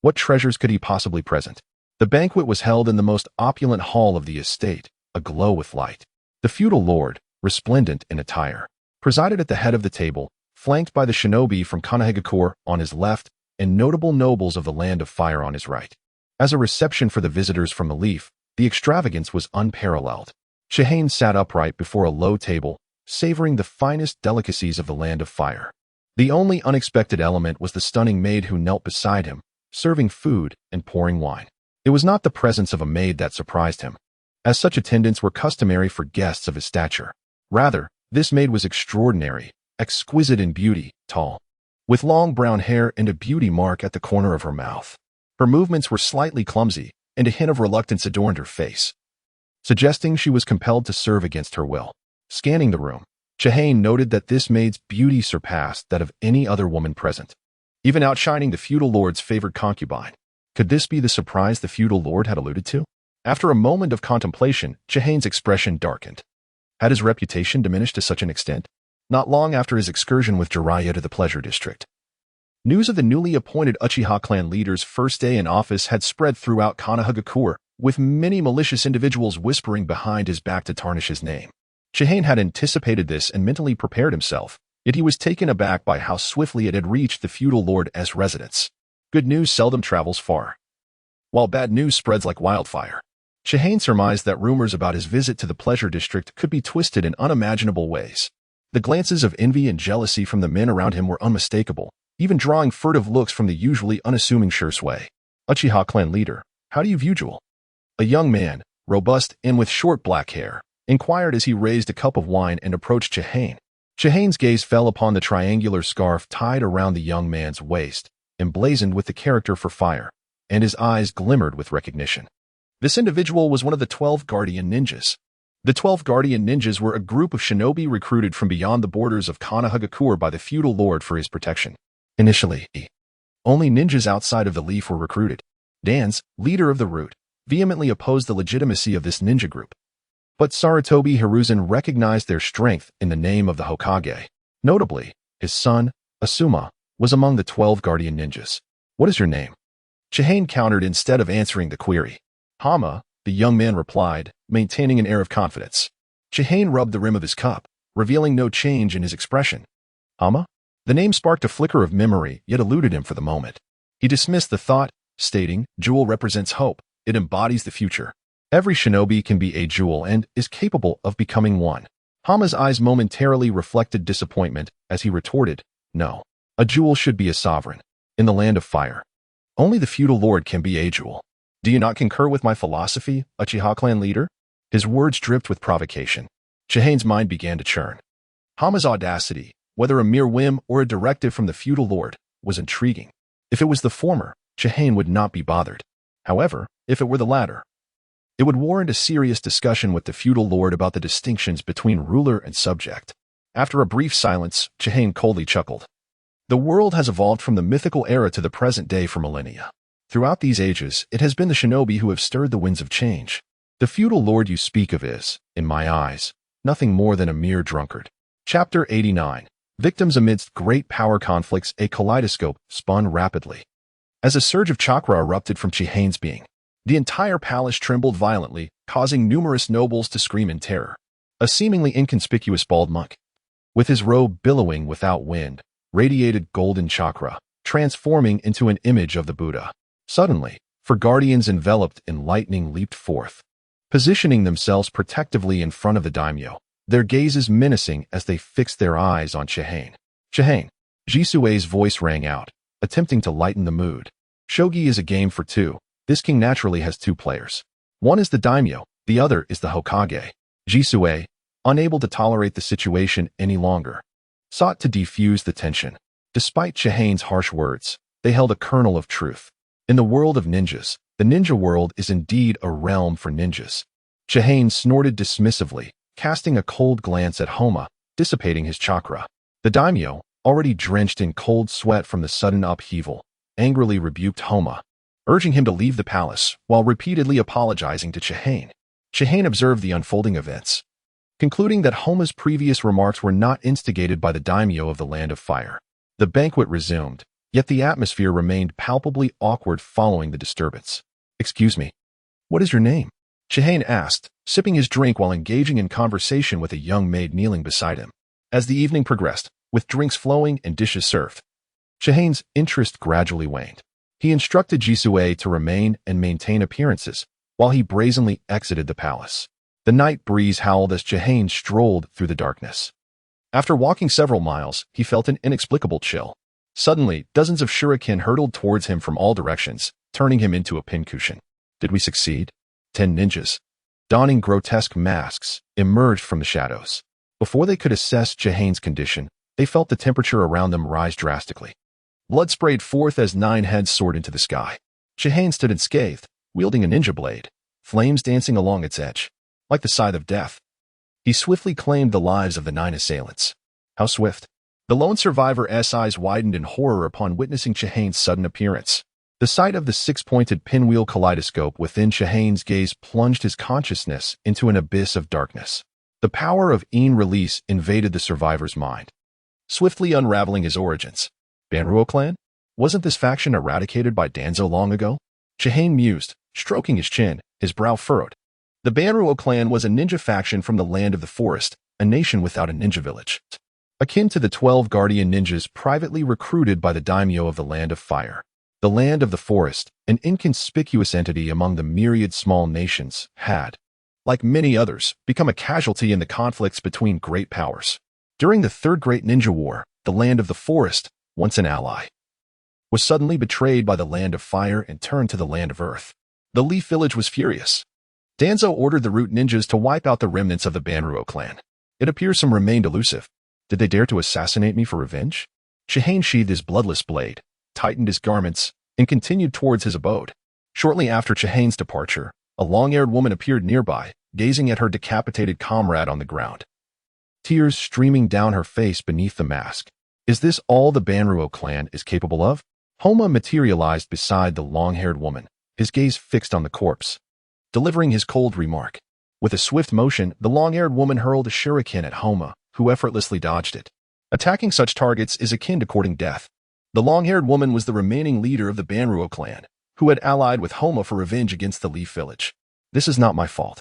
What treasures could he possibly present? The banquet was held in the most opulent hall of the estate, aglow with light. The feudal lord, resplendent in attire, presided at the head of the table, flanked by the shinobi from Konohagakure on his left and notable nobles of the Land of Fire on his right. As a reception for the visitors from the Leaf, the extravagance was unparalleled. Chihane sat upright before a low table, savoring the finest delicacies of the Land of Fire. The only unexpected element was the stunning maid who knelt beside him, serving food and pouring wine. It was not the presence of a maid that surprised him, as such attendants were customary for guests of his stature. Rather, this maid was extraordinary, exquisite in beauty, tall, with long brown hair and a beauty mark at the corner of her mouth. Her movements were slightly clumsy, and a hint of reluctance adorned her face, suggesting she was compelled to serve against her will. Scanning the room, Chihane noted that this maid's beauty surpassed that of any other woman present, even outshining the feudal lord's favored concubine. Could this be the surprise the feudal lord had alluded to? After a moment of contemplation, Chihane's expression darkened. Had his reputation diminished to such an extent? Not long after his excursion with Jiraiya to the Pleasure District, news of the newly appointed Uchiha clan leader's first day in office had spread throughout Konohagakure, with many malicious individuals whispering behind his back to tarnish his name. Chihane had anticipated this and mentally prepared himself, yet he was taken aback by how swiftly it had reached the feudal lord's residence. Good news seldom travels far, while bad news spreads like wildfire. Chihane surmised that rumors about his visit to the Pleasure District could be twisted in unimaginable ways. The glances of envy and jealousy from the men around him were unmistakable, even drawing furtive looks from the usually unassuming Shursui. Uchiha clan leader, how do you view Jewel? A young man, robust and with short black hair, inquired as he raised a cup of wine and approached Chihane. Chihane's gaze fell upon the triangular scarf tied around the young man's waist, emblazoned with the character for fire, and his eyes glimmered with recognition. This individual was one of the 12 Guardian Ninjas. The 12 Guardian Ninjas were a group of shinobi recruited from beyond the borders of Konohagakure by the feudal lord for his protection. Initially, only ninjas outside of the Leaf were recruited. Dans, leader of the Root, vehemently opposed the legitimacy of this ninja group. But Sarutobi Hiruzen recognized their strength in the name of the Hokage. Notably, his son, Asuma, was among the 12 Guardian Ninjas. What is your name? Chihane countered instead of answering the query. Hama, the young man replied, maintaining an air of confidence. Chihane rubbed the rim of his cup, revealing no change in his expression. Hama? The name sparked a flicker of memory, yet eluded him for the moment. He dismissed the thought, stating, Jewel represents hope. It embodies the future. Every shinobi can be a jewel and is capable of becoming one. Hama's eyes momentarily reflected disappointment as he retorted, no. A jewel should be a sovereign. In the Land of Fire, only the feudal lord can be a jewel. Do you not concur with my philosophy, Uchiha clan leader? His words dripped with provocation. Chihane's mind began to churn. Hama's audacity, whether a mere whim or a directive from the feudal lord, was intriguing. If it was the former, Chihane would not be bothered. However, if it were the latter, it would warrant a serious discussion with the feudal lord about the distinctions between ruler and subject. After a brief silence, Chihane coldly chuckled. The world has evolved from the mythical era to the present day for millennia. Throughout these ages, it has been the shinobi who have stirred the winds of change. The feudal lord you speak of is, in my eyes, nothing more than a mere drunkard. Chapter 89. Victims amidst great power conflicts. A kaleidoscope spun rapidly. As a surge of chakra erupted from Chihane's being, the entire palace trembled violently, causing numerous nobles to scream in terror. A seemingly inconspicuous bald monk, with his robe billowing without wind, radiated golden chakra, transforming into an image of the Buddha. Suddenly, four guardians enveloped in lightning leaped forth, positioning themselves protectively in front of the daimyo, their gazes menacing as they fixed their eyes on Chihane. Chihane, Jisui's voice rang out, attempting to lighten the mood. Shogi is a game for two. This king naturally has two players. One is the daimyo, the other is the Hokage. Jisui, unable to tolerate the situation any longer, sought to defuse the tension. Despite Chihane's harsh words, they held a kernel of truth. In the world of ninjas, the ninja world is indeed a realm for ninjas. Chihane snorted dismissively, casting a cold glance at Homa, dissipating his chakra. The daimyo, already drenched in cold sweat from the sudden upheaval, angrily rebuked Homa, urging him to leave the palace while repeatedly apologizing to Chihane. Chihane observed the unfolding events, concluding that Homa's previous remarks were not instigated by the daimyo of the Land of Fire. The banquet resumed, yet the atmosphere remained palpably awkward following the disturbance. "Excuse me, what is your name?" Chihane asked, sipping his drink while engaging in conversation with a young maid kneeling beside him. As the evening progressed, with drinks flowing and dishes served, Chihane's interest gradually waned. He instructed Jisui to remain and maintain appearances, while he brazenly exited the palace. The night breeze howled as Chihane strolled through the darkness. After walking several miles, he felt an inexplicable chill. Suddenly, dozens of shuriken hurtled towards him from all directions, turning him into a pincushion. Did we succeed? 10 ninjas, donning grotesque masks, emerged from the shadows. Before they could assess Chihane's condition, they felt the temperature around them rise drastically. Blood sprayed forth as 9 heads soared into the sky. Chihane stood unscathed, wielding a ninja blade, flames dancing along its edge, like the scythe of death. He swiftly claimed the lives of the 9 assailants. How swift! The lone survivor's eyes widened in horror upon witnessing Chihane's sudden appearance. The sight of the 6-pointed pinwheel kaleidoscope within Chihane's gaze plunged his consciousness into an abyss of darkness. The power of En release invaded the survivor's mind, swiftly unraveling his origins. Banruo clan? Wasn't this faction eradicated by Danzo long ago? Chihane mused, stroking his chin, his brow furrowed. The Banruo clan was a ninja faction from the Land of the Forest, a nation without a ninja village. Akin to the 12 guardian ninjas privately recruited by the daimyo of the Land of Fire. The Land of the Forest, an inconspicuous entity among the myriad small nations, had, like many others, become a casualty in the conflicts between great powers. During the Third Great Ninja War, the Land of the Forest, once an ally, was suddenly betrayed by the Land of Fire and turned to the Land of Earth. The Leaf Village was furious. Danzo ordered the Root Ninjas to wipe out the remnants of the Banruo clan. It appears some remained elusive. Did they dare to assassinate me for revenge? Chihane sheathed his bloodless blade, tightened his garments, and continued towards his abode. Shortly after Chihane's departure, a long-haired woman appeared nearby, gazing at her decapitated comrade on the ground, tears streaming down her face beneath the mask. Is this all the Banruo clan is capable of? Homa materialized beside the long-haired woman, his gaze fixed on the corpse, delivering his cold remark. With a swift motion, the long-haired woman hurled a shuriken at Homa, who effortlessly dodged it. Attacking such targets is akin to courting death. The long-haired woman was the remaining leader of the Banruo clan, who had allied with Homa for revenge against the Leaf Village. This is not my fault.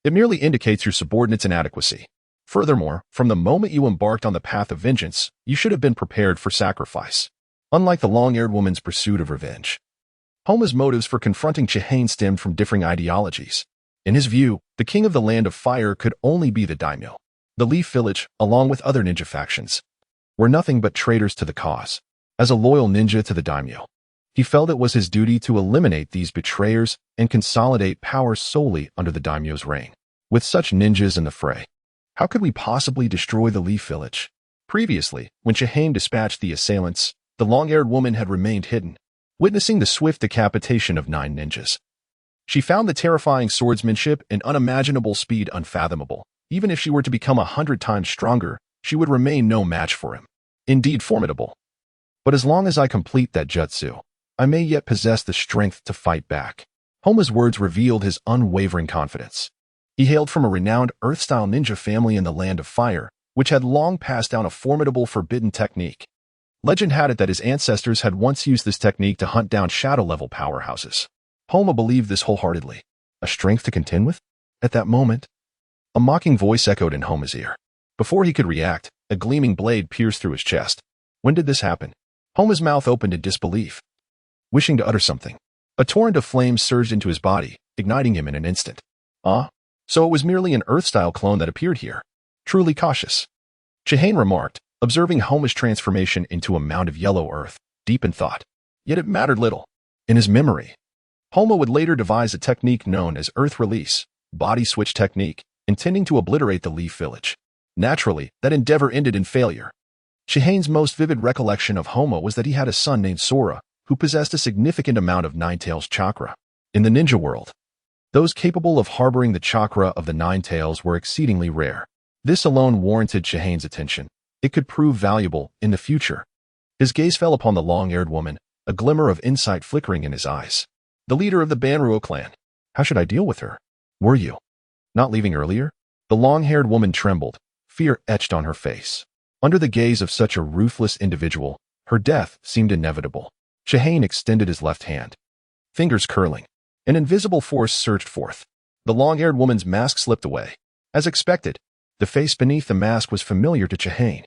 It merely indicates your subordinate's inadequacy. Furthermore, from the moment you embarked on the path of vengeance, you should have been prepared for sacrifice. Unlike the long-haired woman's pursuit of revenge, Homa's motives for confronting Chihane stemmed from differing ideologies. In his view, the king of the Land of Fire could only be the daimyo. The Leaf Village, along with other ninja factions, were nothing but traitors to the cause. As a loyal ninja to the daimyo, he felt it was his duty to eliminate these betrayers and consolidate power solely under the daimyo's reign. With such ninjas in the fray, How could we possibly destroy the Leaf Village? Previously, when Chihane dispatched the assailants, the long-haired woman had remained hidden, witnessing the swift decapitation of 9 ninjas. She found the terrifying swordsmanship and unimaginable speed unfathomable. Even if she were to become 100 times stronger, she would remain no match for him. Indeed formidable. But as long as I complete that jutsu, I may yet possess the strength to fight back. Homa's words revealed his unwavering confidence. He hailed from a renowned Earth-style ninja family in the Land of Fire, which had long passed down a formidable forbidden technique. Legend had it that his ancestors had once used this technique to hunt down shadow-level powerhouses. Homa believed this wholeheartedly. A strength to contend with? At that moment, a mocking voice echoed in Homa's ear. Before he could react, a gleaming blade pierced through his chest. When did this happen? Homa's mouth opened in disbelief. Wishing to utter something, a torrent of flames surged into his body, igniting him in an instant. So it was merely an Earth-style clone that appeared here. Truly cautious. Chihane remarked, observing Homa's transformation into a mound of yellow earth, deep in thought. Yet it mattered little. In his memory, Homa would later devise a technique known as Earth Release, Body Switch Technique, intending to obliterate the Leaf Village. Naturally, that endeavor ended in failure. Chihane's most vivid recollection of Homa was that he had a son named Sora, who possessed a significant amount of Nine-Tails chakra. In the ninja world, those capable of harboring the chakra of the Nine-Tails were exceedingly rare. This alone warranted Chihane's attention. It could prove valuable in the future. His gaze fell upon the long-haired woman, a glimmer of insight flickering in his eyes. The leader of the Banruo clan. How should I deal with her? Were you not leaving earlier? The long-haired woman trembled, fear etched on her face. Under the gaze of such a ruthless individual, her death seemed inevitable. Chihane extended his left hand, fingers curling. An invisible force surged forth. The long-haired woman's mask slipped away. As expected, the face beneath the mask was familiar to Chihane.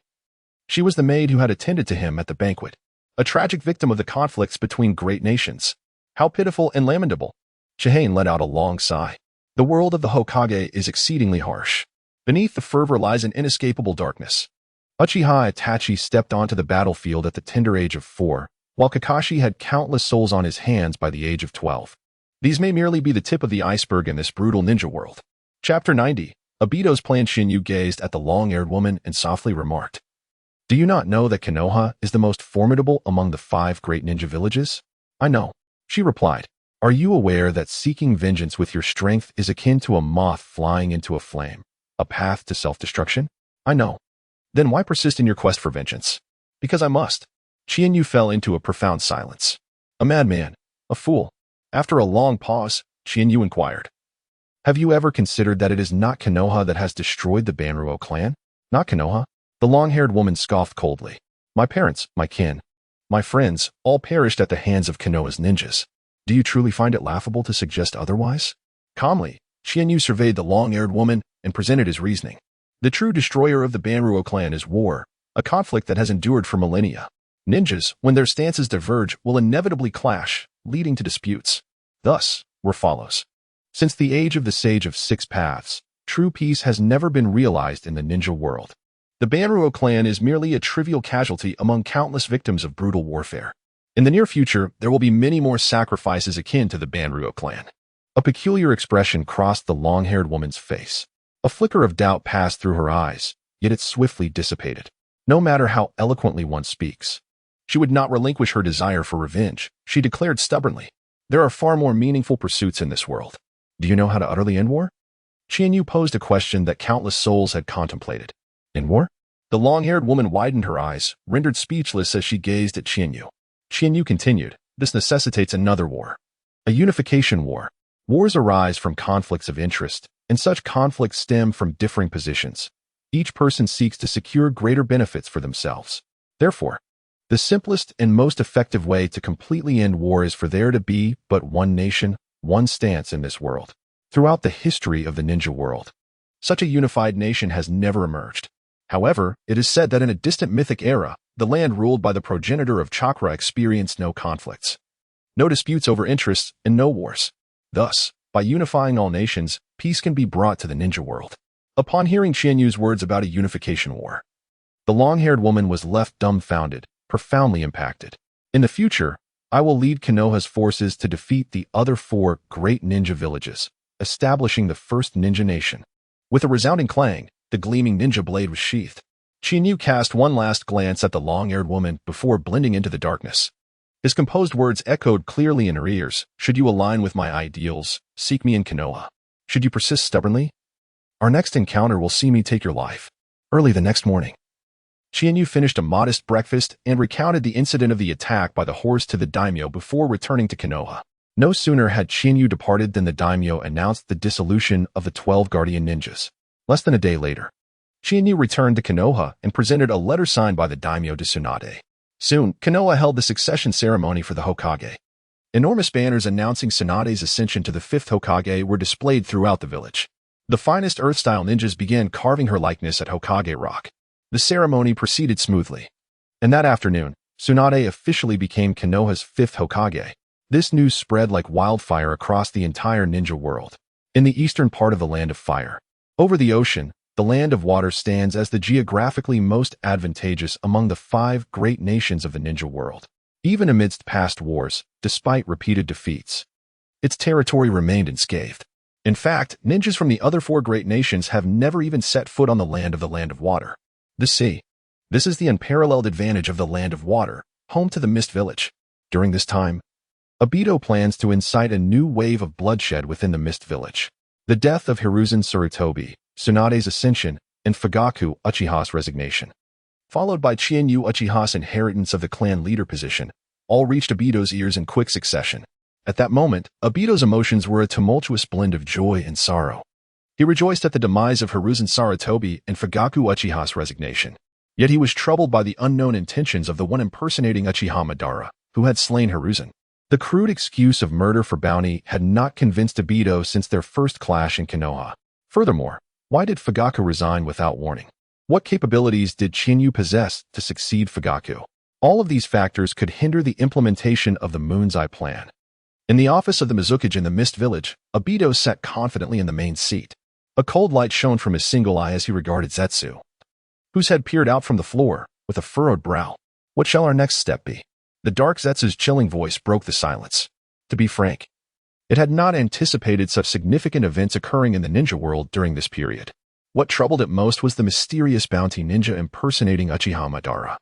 She was the maid who had attended to him at the banquet, a tragic victim of the conflicts between great nations. How pitiful and lamentable. Chihane let out a long sigh. The world of the Hokage is exceedingly harsh. Beneath the fervor lies an inescapable darkness. Uchiha Itachi stepped onto the battlefield at the tender age of 4, while Kakashi had countless souls on his hands by the age of 12. These may merely be the tip of the iceberg in this brutal ninja world. Chapter 90. Obito's plan. Shinyu gazed at the long-haired woman and softly remarked, "Do you not know that Konoha is the most formidable among the 5 great ninja villages?" "I know," she replied. "Are you aware that seeking vengeance with your strength is akin to a moth flying into a flame, a path to self-destruction?" "I know." "Then why persist in your quest for vengeance?" "Because I must." Shinyu fell into a profound silence. "A madman, a fool." After a long pause, Shinyu inquired, "Have you ever considered that it is not Konoha that has destroyed the Banruo clan?" "Not Konoha?" The long-haired woman scoffed coldly. "My parents, my kin, my friends, all perished at the hands of Konoha's ninjas. Do you truly find it laughable to suggest otherwise?" Calmly, Shinyu surveyed the long-haired woman and presented his reasoning. "The true destroyer of the Banruo clan is war, a conflict that has endured for millennia. Ninjas, when their stances diverge, will inevitably clash, leading to disputes. Thus, were follows. Since the age of the Sage of 6 Paths, true peace has never been realized in the ninja world. The Banruo clan is merely a trivial casualty among countless victims of brutal warfare. In the near future, there will be many more sacrifices akin to the Banruo clan." A peculiar expression crossed the long-haired woman's face. A flicker of doubt passed through her eyes, yet it swiftly dissipated. No matter how eloquently one speaks, she would not relinquish her desire for revenge. She declared stubbornly, "There are far more meaningful pursuits in this world. Do you know how to utterly end war?" Qianyu posed a question that countless souls had contemplated. "End war?" The long-haired woman widened her eyes, rendered speechless as she gazed at Qianyu. Qianyu continued, "This necessitates another war. A unification war. Wars arise from conflicts of interest, and such conflicts stem from differing positions. Each person seeks to secure greater benefits for themselves. Therefore, the simplest and most effective way to completely end war is for there to be but one nation, one stance in this world. Throughout the history of the ninja world, such a unified nation has never emerged. However, it is said that in a distant mythic era, the land ruled by the progenitor of chakra experienced no conflicts, no disputes over interests, and no wars. Thus, by unifying all nations, peace can be brought to the ninja world." Upon hearing Qianyu's words about a unification war, the long-haired woman was left dumbfounded, profoundly impacted. "In the future, I will lead Konoha's forces to defeat the other 4 great ninja villages, establishing the first ninja nation." With a resounding clang, The gleaming ninja blade was sheathed. Qianyu cast one last glance at the long-haired woman before blending into the darkness. His composed words echoed clearly in her ears. Should you align with my ideals, seek me in Konoha. Should you persist stubbornly, our next encounter will see me take your life. Early the next morning, Qianyu finished a modest breakfast and recounted the incident of the attack by the horse to the daimyo before returning to Konoha. No sooner had Qianyu departed than the daimyo announced the dissolution of the 12 guardian ninjas. Less than a day later, Qianyu returned to Konoha and presented a letter signed by the daimyo to Tsunade. Soon, Konoha held the succession ceremony for the Hokage. Enormous banners announcing Tsunade's ascension to the 5th Hokage were displayed throughout the village. The finest Earth-style ninjas began carving her likeness at Hokage Rock. The ceremony proceeded smoothly. And that afternoon, Tsunade officially became Konoha's 5th Hokage. This news spread like wildfire across the entire ninja world. In the eastern part of the Land of Fire, over the ocean, the Land of Water stands as the geographically most advantageous among the 5 great nations of the ninja world. Even amidst past wars, despite repeated defeats, its territory remained unscathed. In fact, ninjas from the other 4 great nations have never even set foot on the Land of Water. The sea. This is the unparalleled advantage of the Land of Water, home to the Mist Village. During this time, Obito plans to incite a new wave of bloodshed within the Mist Village. The death of Hiruzen Sarutobi, Tsunade's ascension, and Fugaku Uchiha's resignation, followed by Qianyu Uchiha's inheritance of the clan leader position, all reached Obito's ears in quick succession. At that moment, Obito's emotions were a tumultuous blend of joy and sorrow. He rejoiced at the demise of Hiruzen Sarutobi and Fugaku Uchiha's resignation. Yet he was troubled by the unknown intentions of the one impersonating Uchiha Madara, who had slain Hiruzen. The crude excuse of murder for bounty had not convinced Obito since their first clash in Konoha. Furthermore, why did Fugaku resign without warning? What capabilities did Qianyu possess to succeed Fugaku? All of these factors could hinder the implementation of the Moon's Eye plan. In the office of the Mizukage in the Mist Village, Obito sat confidently in the main seat. A cold light shone from his single eye as he regarded Zetsu, whose head peered out from the floor with a furrowed brow. What shall our next step be? The dark Zetsu's chilling voice broke the silence. To be frank, it had not anticipated such significant events occurring in the ninja world during this period. What troubled it most was the mysterious bounty ninja impersonating Uchiha Madara.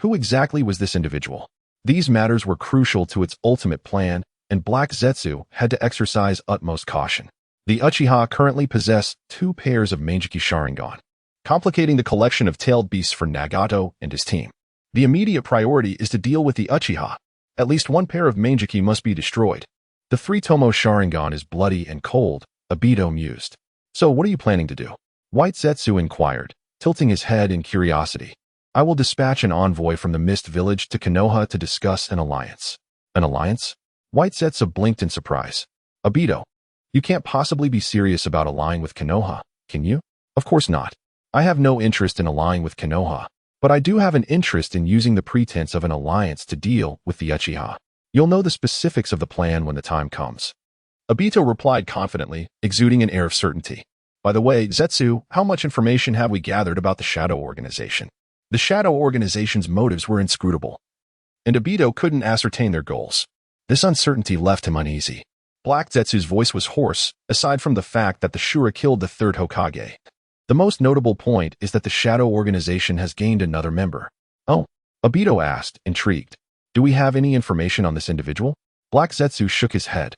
Who exactly was this individual? These matters were crucial to its ultimate plan, and Black Zetsu had to exercise utmost caution. The Uchiha currently possessed 2 pairs of Manjiki Sharingan, complicating the collection of tailed beasts for Nagato and his team. The immediate priority is to deal with the Uchiha. At least 1 pair of Manjiki must be destroyed. The 3-tomo Sharingan is bloody and cold, Obito mused. So what are you planning to do? White Zetsu inquired, tilting his head in curiosity. I will dispatch an envoy from the Mist Village to Konoha to discuss an alliance. An alliance? White Zetsu blinked in surprise. Obito, you can't possibly be serious about allying with Konoha, can you? Of course not. I have no interest in allying with Konoha, but I do have an interest in using the pretense of an alliance to deal with the Uchiha. You'll know the specifics of the plan when the time comes. Obito replied confidently, exuding an air of certainty. By the way, Zetsu, how much information have we gathered about the Shadow Organization? The Shadow Organization's motives were inscrutable, and Obito couldn't ascertain their goals. This uncertainty left him uneasy. Black Zetsu's voice was hoarse, aside from the fact that the Shura killed the 3rd Hokage. The most notable point is that the Shadow Organization has gained another member. Oh, Obito asked, intrigued. Do we have any information on this individual? Black Zetsu shook his head.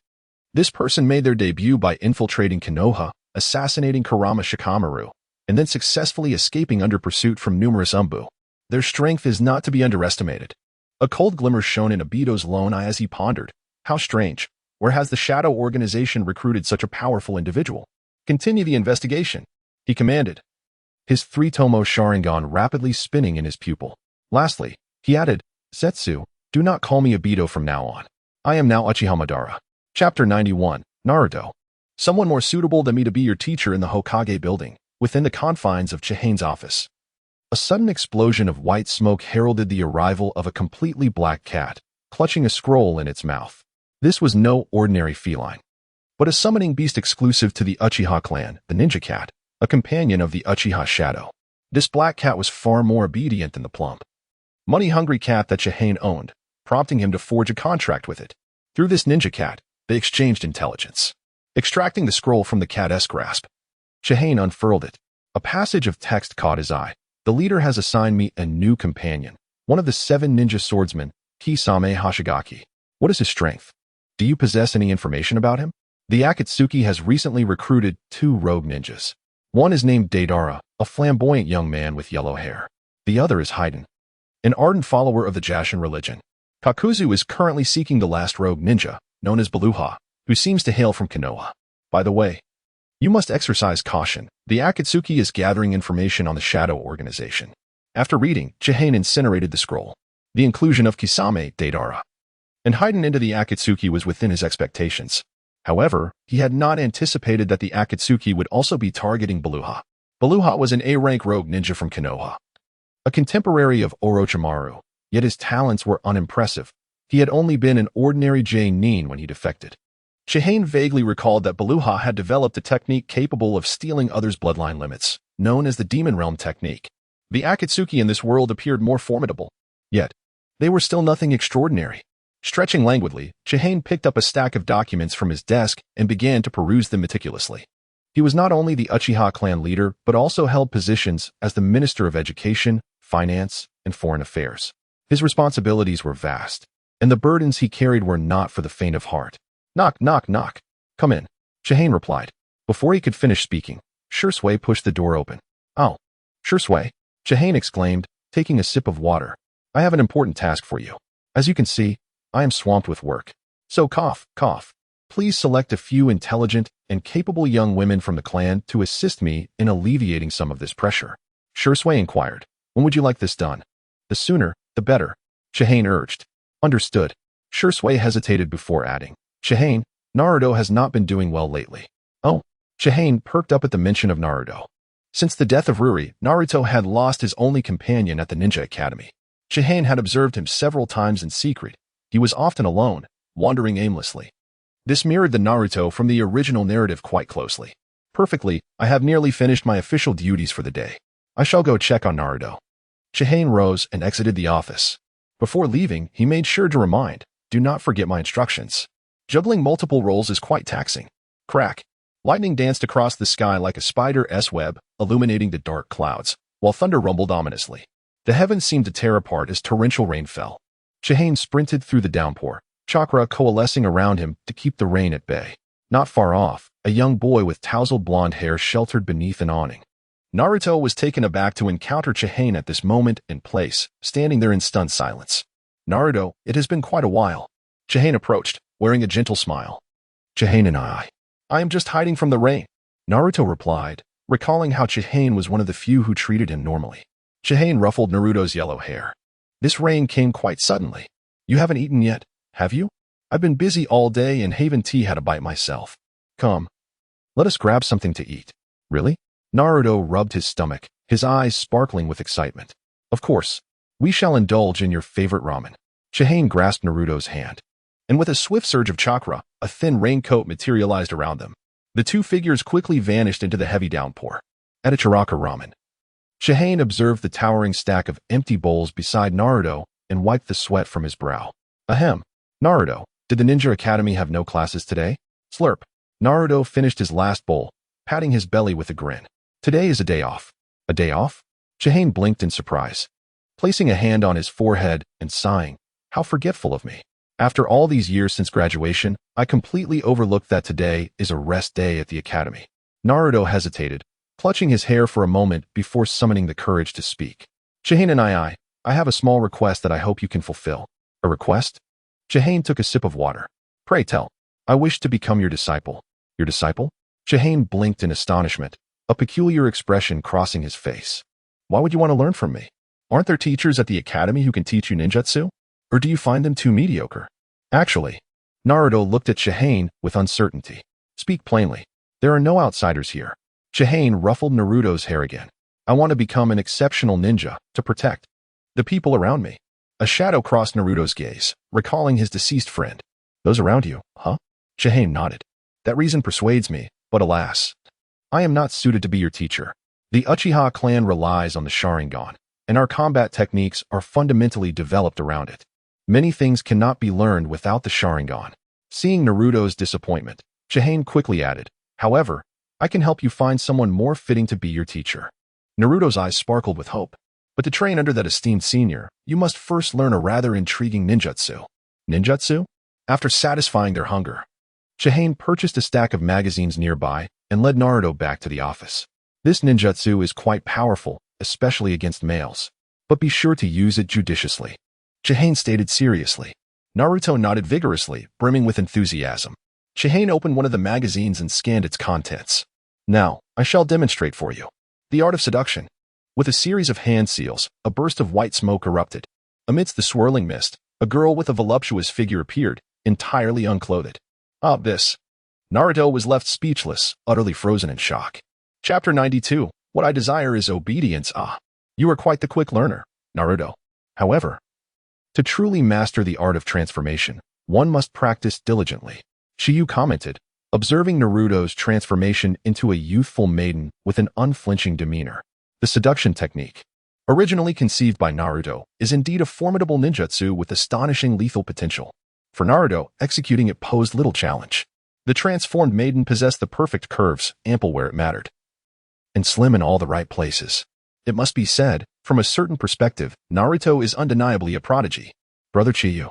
This person made their debut by infiltrating Konoha, assassinating Kurama Shikamaru, and then successfully escaping under pursuit from numerous Umbu. Their strength is not to be underestimated. A cold glimmer shone in Obito's lone eye as he pondered. How strange. Where has the Shadow Organization recruited such a powerful individual? Continue the investigation, he commanded, his 3-tomo Sharingan rapidly spinning in his pupil. Lastly, he added, Zetsu, do not call me Obito from now on. I am now Uchiha Madara. Chapter 91, Naruto. Someone more suitable than me to be your teacher in the Hokage building, within the confines of Chihane's office. A sudden explosion of white smoke heralded the arrival of a completely black cat, clutching a scroll in its mouth. This was no ordinary feline, but a summoning beast exclusive to the Uchiha clan, the Ninja Cat, a companion of the Uchiha Shadow. This black cat was far more obedient than the plump, money-hungry cat that Chihane owned, prompting him to forge a contract with it. Through this Ninja Cat, they exchanged intelligence. Extracting the scroll from the cat's grasp, Chihane unfurled it. A passage of text caught his eye. The leader has assigned me a new companion, one of the 7 ninja swordsmen, Kisame Hashigaki. What is his strength? Do you possess any information about him? The Akatsuki has recently recruited 2 rogue ninjas. One is named Deidara, a flamboyant young man with yellow hair. The other is Haiden, an ardent follower of the Jashin religion. Kakuzu is currently seeking the last rogue ninja, known as Beluha, who seems to hail from Konoha. By the way, you must exercise caution. The Akatsuki is gathering information on the Shadow Organization. After reading, Chihane incinerated the scroll. The inclusion of Kisame, Deidara, and Haiden into the Akatsuki was within his expectations. However, he had not anticipated that the Akatsuki would also be targeting Beluha. Beluha was an A-rank rogue ninja from Konoha, a contemporary of Orochimaru, yet his talents were unimpressive. He had only been an ordinary Nin when he defected. Chihane vaguely recalled that Beluha had developed a technique capable of stealing others' bloodline limits, known as the Demon Realm technique. The Akatsuki in this world appeared more formidable, yet they were still nothing extraordinary. Stretching languidly, Chihane picked up a stack of documents from his desk and began to peruse them meticulously. He was not only the Uchiha clan leader, but also held positions as the Minister of Education, Finance, and Foreign Affairs. His responsibilities were vast, and the burdens he carried were not for the faint of heart. Knock, knock, knock. Come in, Chihane replied. Before he could finish speaking, Shursui pushed the door open. Oh, Shursui, Chihane exclaimed, taking a sip of water. I have an important task for you. As you can see, I am swamped with work. So cough, cough. Please select a few intelligent and capable young women from the clan to assist me in alleviating some of this pressure. Shursui inquired. When would you like this done? The sooner, the better, Chihane urged. Understood. Shursui hesitated before adding. Chihane, Naruto has not been doing well lately. Oh, Chihane perked up at the mention of Naruto. Since the death of Ruri, Naruto had lost his only companion at the Ninja Academy. Chihane had observed him several times in secret. He was often alone, wandering aimlessly. This mirrored the Naruto from the original narrative quite closely. Perfectly, I have nearly finished my official duties for the day. I shall go check on Naruto. Chihane rose and exited the office. Before leaving, he made sure to remind, do not forget my instructions. Juggling multiple roles is quite taxing. Crack. Lightning danced across the sky like a spider's web, illuminating the dark clouds, while thunder rumbled ominously. The heavens seemed to tear apart as torrential rain fell. Chihane sprinted through the downpour, chakra coalescing around him to keep the rain at bay. Not far off, a young boy with tousled blonde hair sheltered beneath an awning. Naruto was taken aback to encounter Chihane at this moment and place, standing there in stunned silence. Naruto, it has been quite a while. Chihane approached, wearing a gentle smile. Chihane and I am just hiding from the rain, Naruto replied, recalling how Chihane was one of the few who treated him normally. Chihane ruffled Naruto's yellow hair. This rain came quite suddenly. You haven't eaten yet, have you? I've been busy all day and haven't tea had a bite myself. Come, let us grab something to eat. Really? Naruto rubbed his stomach, his eyes sparkling with excitement. Of course, we shall indulge in your favorite ramen. Chihane grasped Naruto's hand, and with a swift surge of chakra, a thin raincoat materialized around them. The two figures quickly vanished into the heavy downpour. At a Chiraka ramen, Chihane observed the towering stack of empty bowls beside Naruto and wiped the sweat from his brow. Ahem. Naruto, did the Ninja Academy have no classes today? Slurp. Naruto finished his last bowl, patting his belly with a grin. Today is a day off. A day off? Chihane blinked in surprise, placing a hand on his forehead and sighing. How forgetful of me. After all these years since graduation, I completely overlooked that today is a rest day at the academy. Naruto hesitated, clutching his hair for a moment before summoning the courage to speak. Chihane and I have a small request that I hope you can fulfill. A request? Chihane took a sip of water. Pray tell. I wish to become your disciple. Your disciple? Chihane blinked in astonishment, a peculiar expression crossing his face. Why would you want to learn from me? Aren't there teachers at the academy who can teach you ninjutsu? Or do you find them too mediocre? Actually, Naruto looked at Chihane with uncertainty. Speak plainly. There are no outsiders here. Chihane ruffled Naruto's hair again. I want to become an exceptional ninja to protect the people around me. A shadow crossed Naruto's gaze, recalling his deceased friend. Those around you, huh? Chihane nodded. That reason persuades me, but alas, I am not suited to be your teacher. The Uchiha clan relies on the Sharingan, and our combat techniques are fundamentally developed around it. Many things cannot be learned without the Sharingan. Seeing Naruto's disappointment, Chihane quickly added, however, I can help you find someone more fitting to be your teacher." Naruto's eyes sparkled with hope. "But to train under that esteemed senior, you must first learn a rather intriguing ninjutsu." Ninjutsu? After satisfying their hunger, Chihane purchased a stack of magazines nearby and led Naruto back to the office. "This ninjutsu is quite powerful, especially against males. But be sure to use it judiciously," Chihane stated seriously. Naruto nodded vigorously, brimming with enthusiasm. Chihane opened one of the magazines and scanned its contents. "Now, I shall demonstrate for you the art of seduction." With a series of hand seals, a burst of white smoke erupted. Amidst the swirling mist, a girl with a voluptuous figure appeared, entirely unclothed. This. Naruto was left speechless, utterly frozen in shock. Chapter 92. What I desire is obedience. You are quite the quick learner, Naruto. However, to truly master the art of transformation, one must practice diligently, Shiyu commented, observing Naruto's transformation into a youthful maiden with an unflinching demeanor. The seduction technique, originally conceived by Naruto, is indeed a formidable ninjutsu with astonishing lethal potential. For Naruto, executing it posed little challenge. The transformed maiden possessed the perfect curves, ample where it mattered, and slim in all the right places. It must be said, from a certain perspective, Naruto is undeniably a prodigy. Brother Chiyu,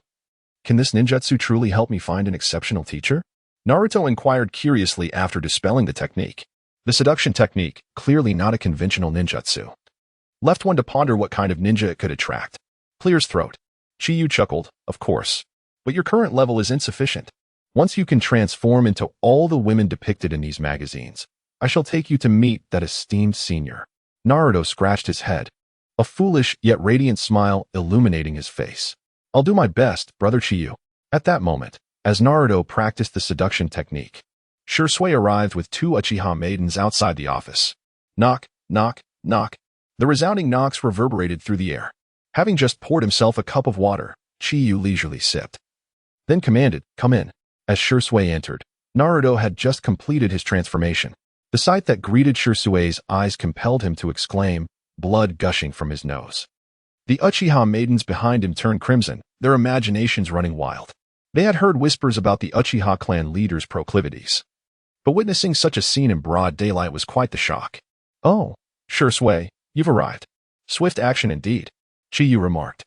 can this ninjutsu truly help me find an exceptional teacher? Naruto inquired curiously after dispelling the technique. The seduction technique, clearly not a conventional ninjutsu, left one to ponder what kind of ninja it could attract. Clear his throat. Chiyu chuckled, of course. But your current level is insufficient. Once you can transform into all the women depicted in these magazines, I shall take you to meet that esteemed senior. Naruto scratched his head, a foolish yet radiant smile illuminating his face. I'll do my best, Brother Chiyu. At that moment, as Naruto practiced the seduction technique, Shursui arrived with two Uchiha maidens outside the office. Knock, knock, knock. The resounding knocks reverberated through the air. Having just poured himself a cup of water, Chiyu leisurely sipped, then commanded, "Come in." As Shursui entered, Naruto had just completed his transformation. The sight that greeted Shursui's eyes compelled him to exclaim, blood gushing from his nose. The Uchiha maidens behind him turned crimson, their imaginations running wild. They had heard whispers about the Uchiha clan leader's proclivities, but witnessing such a scene in broad daylight was quite the shock. "Oh, Shursui, you've arrived. Swift action indeed," Chiyu remarked.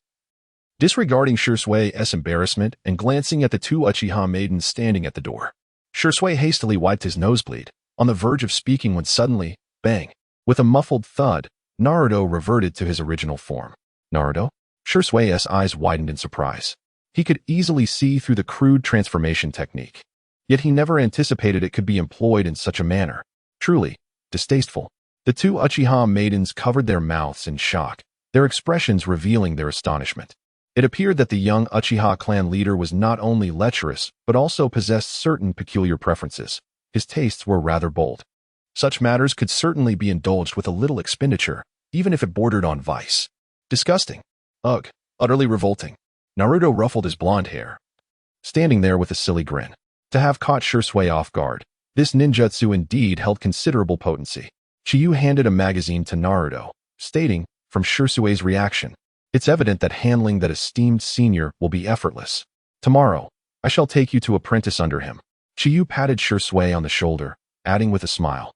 Disregarding Shursui's embarrassment and glancing at the two Uchiha maidens standing at the door, Shursui hastily wiped his nosebleed, on the verge of speaking when suddenly, bang, with a muffled thud, Naruto reverted to his original form. Naruto? Shursui's eyes widened in surprise. He could easily see through the crude transformation technique, yet he never anticipated it could be employed in such a manner. Truly distasteful. The two Uchiha maidens covered their mouths in shock, their expressions revealing their astonishment. It appeared that the young Uchiha clan leader was not only lecherous, but also possessed certain peculiar preferences. His tastes were rather bold. Such matters could certainly be indulged with a little expenditure, even if it bordered on vice. Disgusting. Ugh, utterly revolting. Naruto ruffled his blonde hair, standing there with a silly grin. To have caught Shursui off guard, this ninjutsu indeed held considerable potency. Chiyu handed a magazine to Naruto, stating, from Shursui's reaction, "It's evident that handling that esteemed senior will be effortless. Tomorrow, I shall take you to apprentice under him." Chiyu patted Shursui on the shoulder, adding with a smile,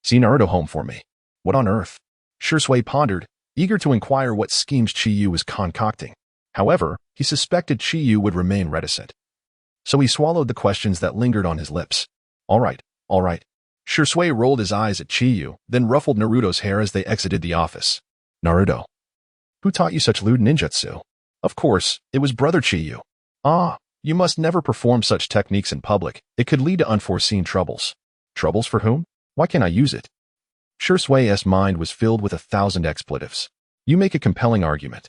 "See Naruto home for me." What on earth? Shursui pondered, eager to inquire what schemes Chiyu was concocting. However, he suspected Chiyu would remain reticent, so he swallowed the questions that lingered on his lips. All right. Shursui rolled his eyes at Chiyu, then ruffled Naruto's hair as they exited the office. Naruto, who taught you such lewd ninjutsu? Of course, it was Brother Chiyu. You must never perform such techniques in public. It could lead to unforeseen troubles. Troubles for whom? Why can't I use it? Shursui's mind was filled with 1,000 expletives. You make a compelling argument.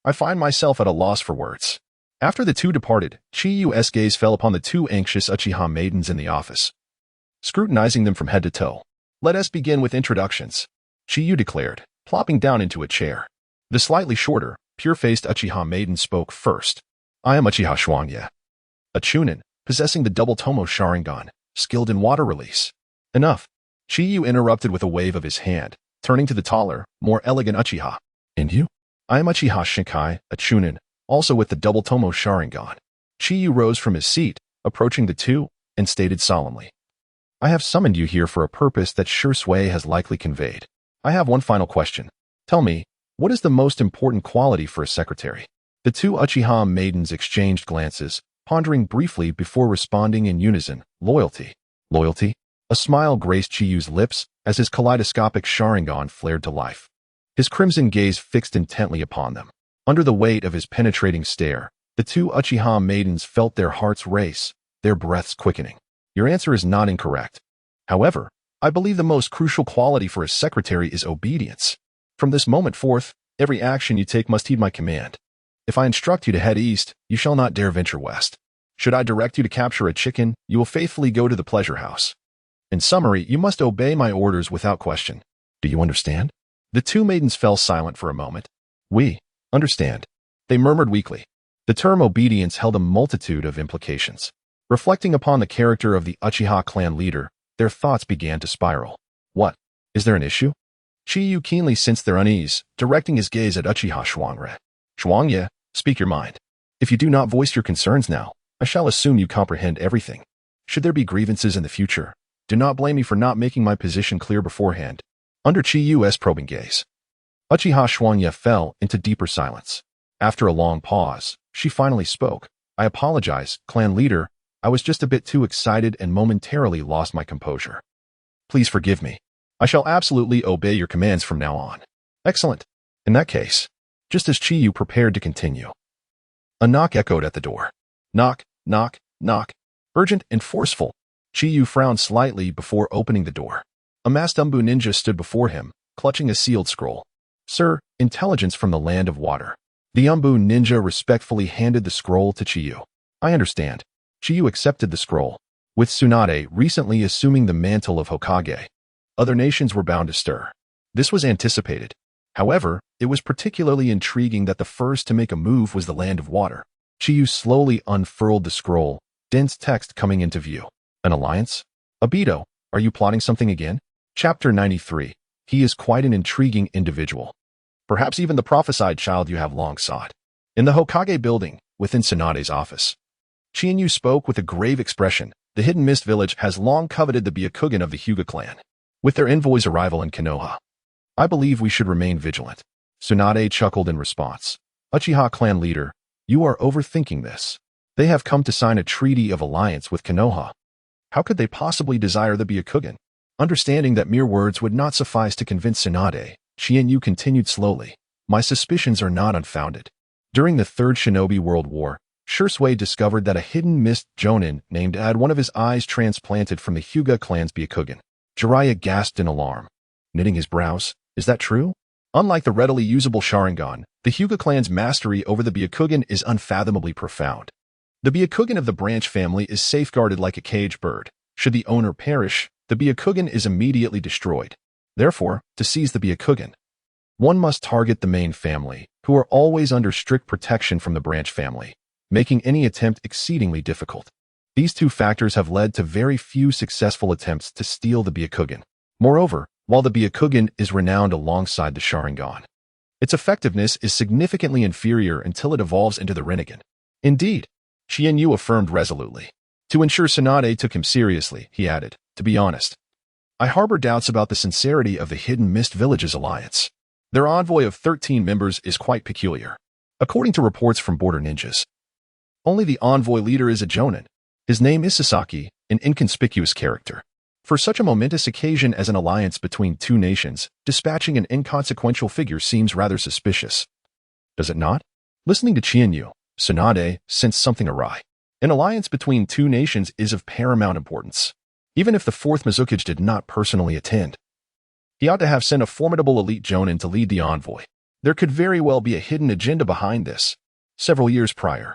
I find myself at a loss for words. After the two departed, Chiyu's gaze fell upon the two anxious Uchiha maidens in the office, scrutinizing them from head to toe. Let us begin with introductions, Chiyu declared, plopping down into a chair. The slightly shorter, pure-faced Uchiha maiden spoke first. I am Uchiha Shuangye, a chunin, possessing the double Tomo Sharingan, skilled in water release. Enough. Chiyu interrupted with a wave of his hand, turning to the taller, more elegant Uchiha. And you? I am Uchiha Shinkai, a chunin, also with the double Tomo Sharingan. Chiyu rose from his seat, approaching the two, and stated solemnly. I have summoned you here for a purpose that Shursui has likely conveyed. I have one final question. Tell me, what is the most important quality for a secretary? The two Uchiha maidens exchanged glances, pondering briefly before responding in unison. Loyalty. Loyalty? A smile graced Chiyu's lips as his kaleidoscopic Sharingan flared to life. His crimson gaze fixed intently upon them. Under the weight of his penetrating stare, the two Uchiha maidens felt their hearts race, their breaths quickening. Your answer is not incorrect. However, I believe the most crucial quality for a secretary is obedience. From this moment forth, every action you take must heed my command. If I instruct you to head east, you shall not dare venture west. Should I direct you to capture a chicken, you will faithfully go to the pleasure house. In summary, you must obey my orders without question. Do you understand? The two maidens fell silent for a moment. We understand. They murmured weakly. The term obedience held a multitude of implications. Reflecting upon the character of the Uchiha clan leader, their thoughts began to spiral. What? Is there an issue? Chiyu keenly sensed their unease, directing his gaze at Uchiha Shuangre. Shuangye, speak your mind. If you do not voice your concerns now, I shall assume you comprehend everything. Should there be grievances in the future, do not blame me for not making my position clear beforehand. Under Chiyu's probing gaze, Uchiha Shuangye fell into deeper silence. After a long pause, she finally spoke. I apologize, clan leader. I was just a bit too excited and momentarily lost my composure. Please forgive me. I shall absolutely obey your commands from now on. Excellent. In that case, just as Chiyu prepared to continue, a knock echoed at the door. Knock, knock, knock. Urgent and forceful. Chiyu frowned slightly before opening the door. A masked Umbu ninja stood before him, clutching a sealed scroll. Sir, intelligence from the land of water. The Umbu ninja respectfully handed the scroll to Chiyu. I understand. Chiyu accepted the scroll, with Tsunade recently assuming the mantle of Hokage. Other nations were bound to stir. This was anticipated. However, it was particularly intriguing that the first to make a move was the land of water. Chiyu slowly unfurled the scroll, dense text coming into view. An alliance? Obito, are you plotting something again? Chapter 93. He is quite an intriguing individual. Perhaps even the prophesied child you have long sought. In the Hokage building, within Tsunade's office, Chienyu spoke with a grave expression. The Hidden Mist Village has long coveted the Byakugan of the Hyuga clan. With their envoy's arrival in Konoha, I believe we should remain vigilant. Tsunade chuckled in response. Uchiha clan leader, you are overthinking this. They have come to sign a treaty of alliance with Konoha. How could they possibly desire the Byakugan? Understanding that mere words would not suffice to convince Tsunade, Chienyu continued slowly. My suspicions are not unfounded. During the Third Shinobi World War, Shursui discovered that a hidden mist Jonin named had one of his eyes transplanted from the Hyuga clan's Byakugan. Jiraiya gasped in alarm, knitting his brows. Is that true? Unlike the readily usable Sharingan, the Hyuga clan's mastery over the Byakugan is unfathomably profound. The Byakugan of the branch family is safeguarded like a caged bird. Should the owner perish, the Byakugan is immediately destroyed. Therefore, to seize the Byakugan, one must target the main family, who are always under strict protection from the branch family, making any attempt exceedingly difficult. These two factors have led to very few successful attempts to steal the Byakugan. Moreover, while the Byakugan is renowned alongside the Sharingan, its effectiveness is significantly inferior until it evolves into the Rinnegan. Indeed, Chienyu affirmed resolutely. To ensure Tsunade took him seriously, he added, to be honest, I harbor doubts about the sincerity of the Hidden Mist Village's alliance. Their envoy of 13 members is quite peculiar. According to reports from border ninjas, only the envoy leader is a Jonin. His name is Sasaki, an inconspicuous character. For such a momentous occasion as an alliance between two nations, dispatching an inconsequential figure seems rather suspicious. Does it not? Listening to Chienyu, Tsunade sensed something awry. An alliance between two nations is of paramount importance. Even if the fourth Mizukage did not personally attend, he ought to have sent a formidable elite Jonin to lead the envoy. There could very well be a hidden agenda behind this. Several years prior,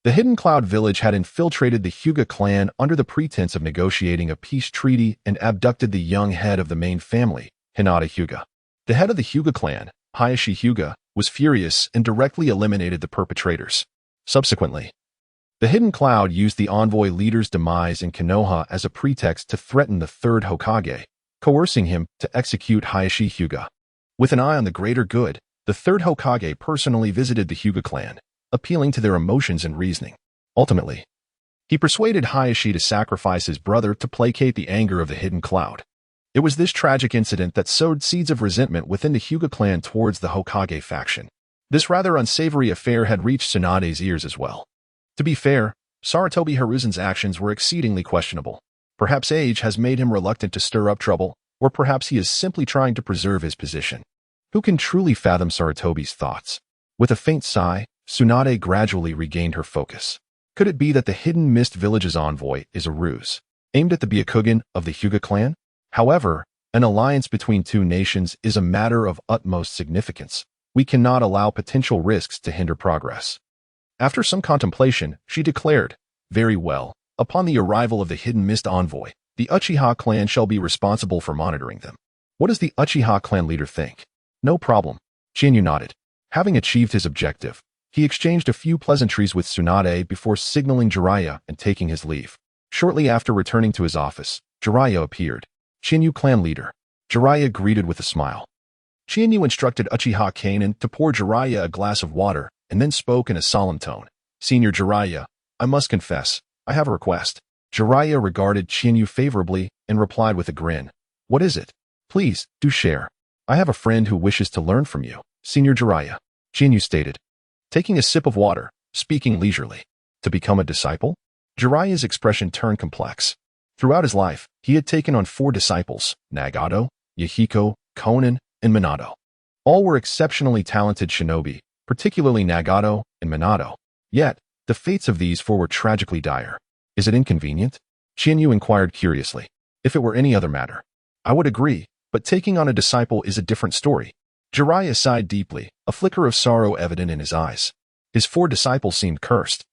the Hidden Cloud Village had infiltrated the Hyuga clan under the pretense of negotiating a peace treaty and abducted the young head of the main family, Hinata Hyuga. The head of the Hyuga clan, Hayashi Hyuga, was furious and directly eliminated the perpetrators. Subsequently, the Hidden Cloud used the envoy leader's demise in Konoha as a pretext to threaten the third Hokage, coercing him to execute Hayashi Hyuga. With an eye on the greater good, the third Hokage personally visited the Hyuga clan, appealing to their emotions and reasoning. Ultimately, He persuaded Hayashi to sacrifice his brother to placate the anger of the hidden cloud. It was this tragic incident that sowed seeds of resentment within the Hyuga clan towards the Hokage faction. This rather unsavory affair had reached Tsunade's ears as well. To be fair, Sarutobi Hiruzen's actions were exceedingly questionable. Perhaps age has made him reluctant to stir up trouble, or perhaps he is simply trying to preserve his position. Who can truly fathom Sarutobi's thoughts? With a faint sigh, Tsunade gradually regained her focus. Could it be that the Hidden Mist Village's envoy is a ruse, aimed at the Byakugan of the Hyuga clan? However, an alliance between two nations is a matter of utmost significance. We cannot allow potential risks to hinder progress. After some contemplation, she declared, "Very well. Upon the arrival of the Hidden Mist envoy, the Uchiha clan shall be responsible for monitoring them." What does the Uchiha clan leader think? No problem. Shinyu nodded. Having achieved his objective, he exchanged a few pleasantries with Tsunade before signaling Jiraiya and taking his leave. Shortly after returning to his office, Jiraiya appeared. Shinyu clan leader. Jiraiya greeted with a smile. Shinyu instructed Uchiha Kanon to pour Jiraiya a glass of water and then spoke in a solemn tone. "Senior Jiraiya, I must confess, I have a request." Jiraiya regarded Shinyu favorably and replied with a grin. "What is it? Please, do share. I have a friend who wishes to learn from you, Senior Jiraiya," Shinyu stated. Taking a sip of water, speaking leisurely. To become a disciple? Jiraiya's expression turned complex. Throughout his life, he had taken on 4 disciples, Nagato, Yahiko, Konan, and Minato. All were exceptionally talented shinobi, particularly Nagato and Minato. Yet, the fates of these 4 were tragically dire. Is it inconvenient? Shinyu inquired curiously. If it were any other matter, I would agree, but taking on a disciple is a different story. Jiraiya sighed deeply, a flicker of sorrow evident in his eyes. His 4 disciples seemed cursed,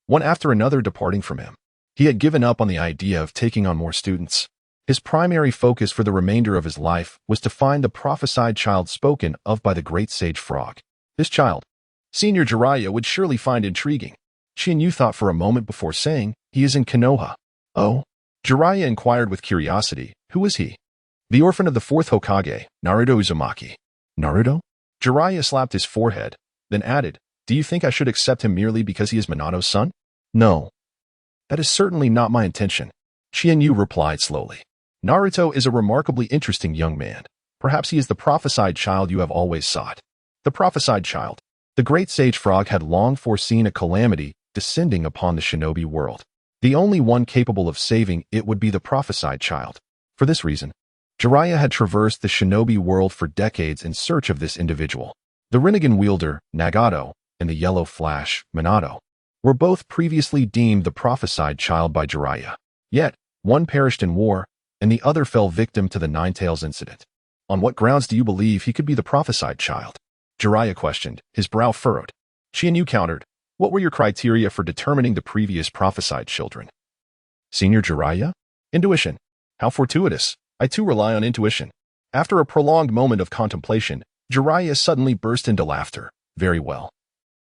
one after another departing from him. He had given up on the idea of taking on more students. His primary focus for the remainder of his life was to find the prophesied child spoken of by the great sage Frog. This child, Senior Jiraiya would surely find intriguing. Shinyu thought for a moment before saying, "He is in Konoha." "Oh?" Jiraiya inquired with curiosity. "Who is he?" "The orphan of the 4th Hokage, Naruto Uzumaki." "Naruto?" Jiraiya slapped his forehead, then added, "Do you think I should accept him merely because he is Minato's son?" "No. That is certainly not my intention," Shinyu replied slowly. "Naruto is a remarkably interesting young man. Perhaps he is the prophesied child you have always sought." The prophesied child. The great sage Frog had long foreseen a calamity descending upon the shinobi world. The only one capable of saving it would be the prophesied child. For this reason, Jiraiya had traversed the shinobi world for decades in search of this individual. The Rinnegan wielder, Nagato, and the Yellow Flash, Minato, were both previously deemed the prophesied child by Jiraiya. Yet, one perished in war, and the other fell victim to the Ninetales incident. On what grounds do you believe he could be the prophesied child? Jiraiya questioned, his brow furrowed. Shinyu countered, "What were your criteria for determining the previous prophesied children?" Senior Jiraiya? "Intuition." "How fortuitous. I too rely on intuition." After a prolonged moment of contemplation, Jiraiya suddenly burst into laughter. "Very well.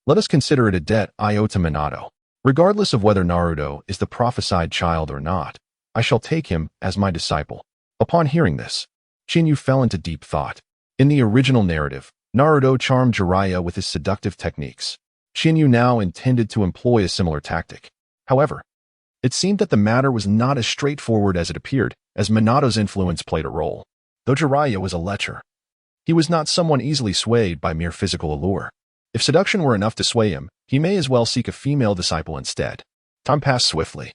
Let us consider it a debt I owe to Minato. Regardless of whether Naruto is the prophesied child or not, I shall take him as my disciple." Upon hearing this, Shinyu fell into deep thought. In the original narrative, Naruto charmed Jiraiya with his seductive techniques. Shinyu now intended to employ a similar tactic. However, it seemed that the matter was not as straightforward as it appeared, as Minato's influence played a role. Though Jiraiya was a lecher, he was not someone easily swayed by mere physical allure. If seduction were enough to sway him, he may as well seek a female disciple instead. Time passed swiftly,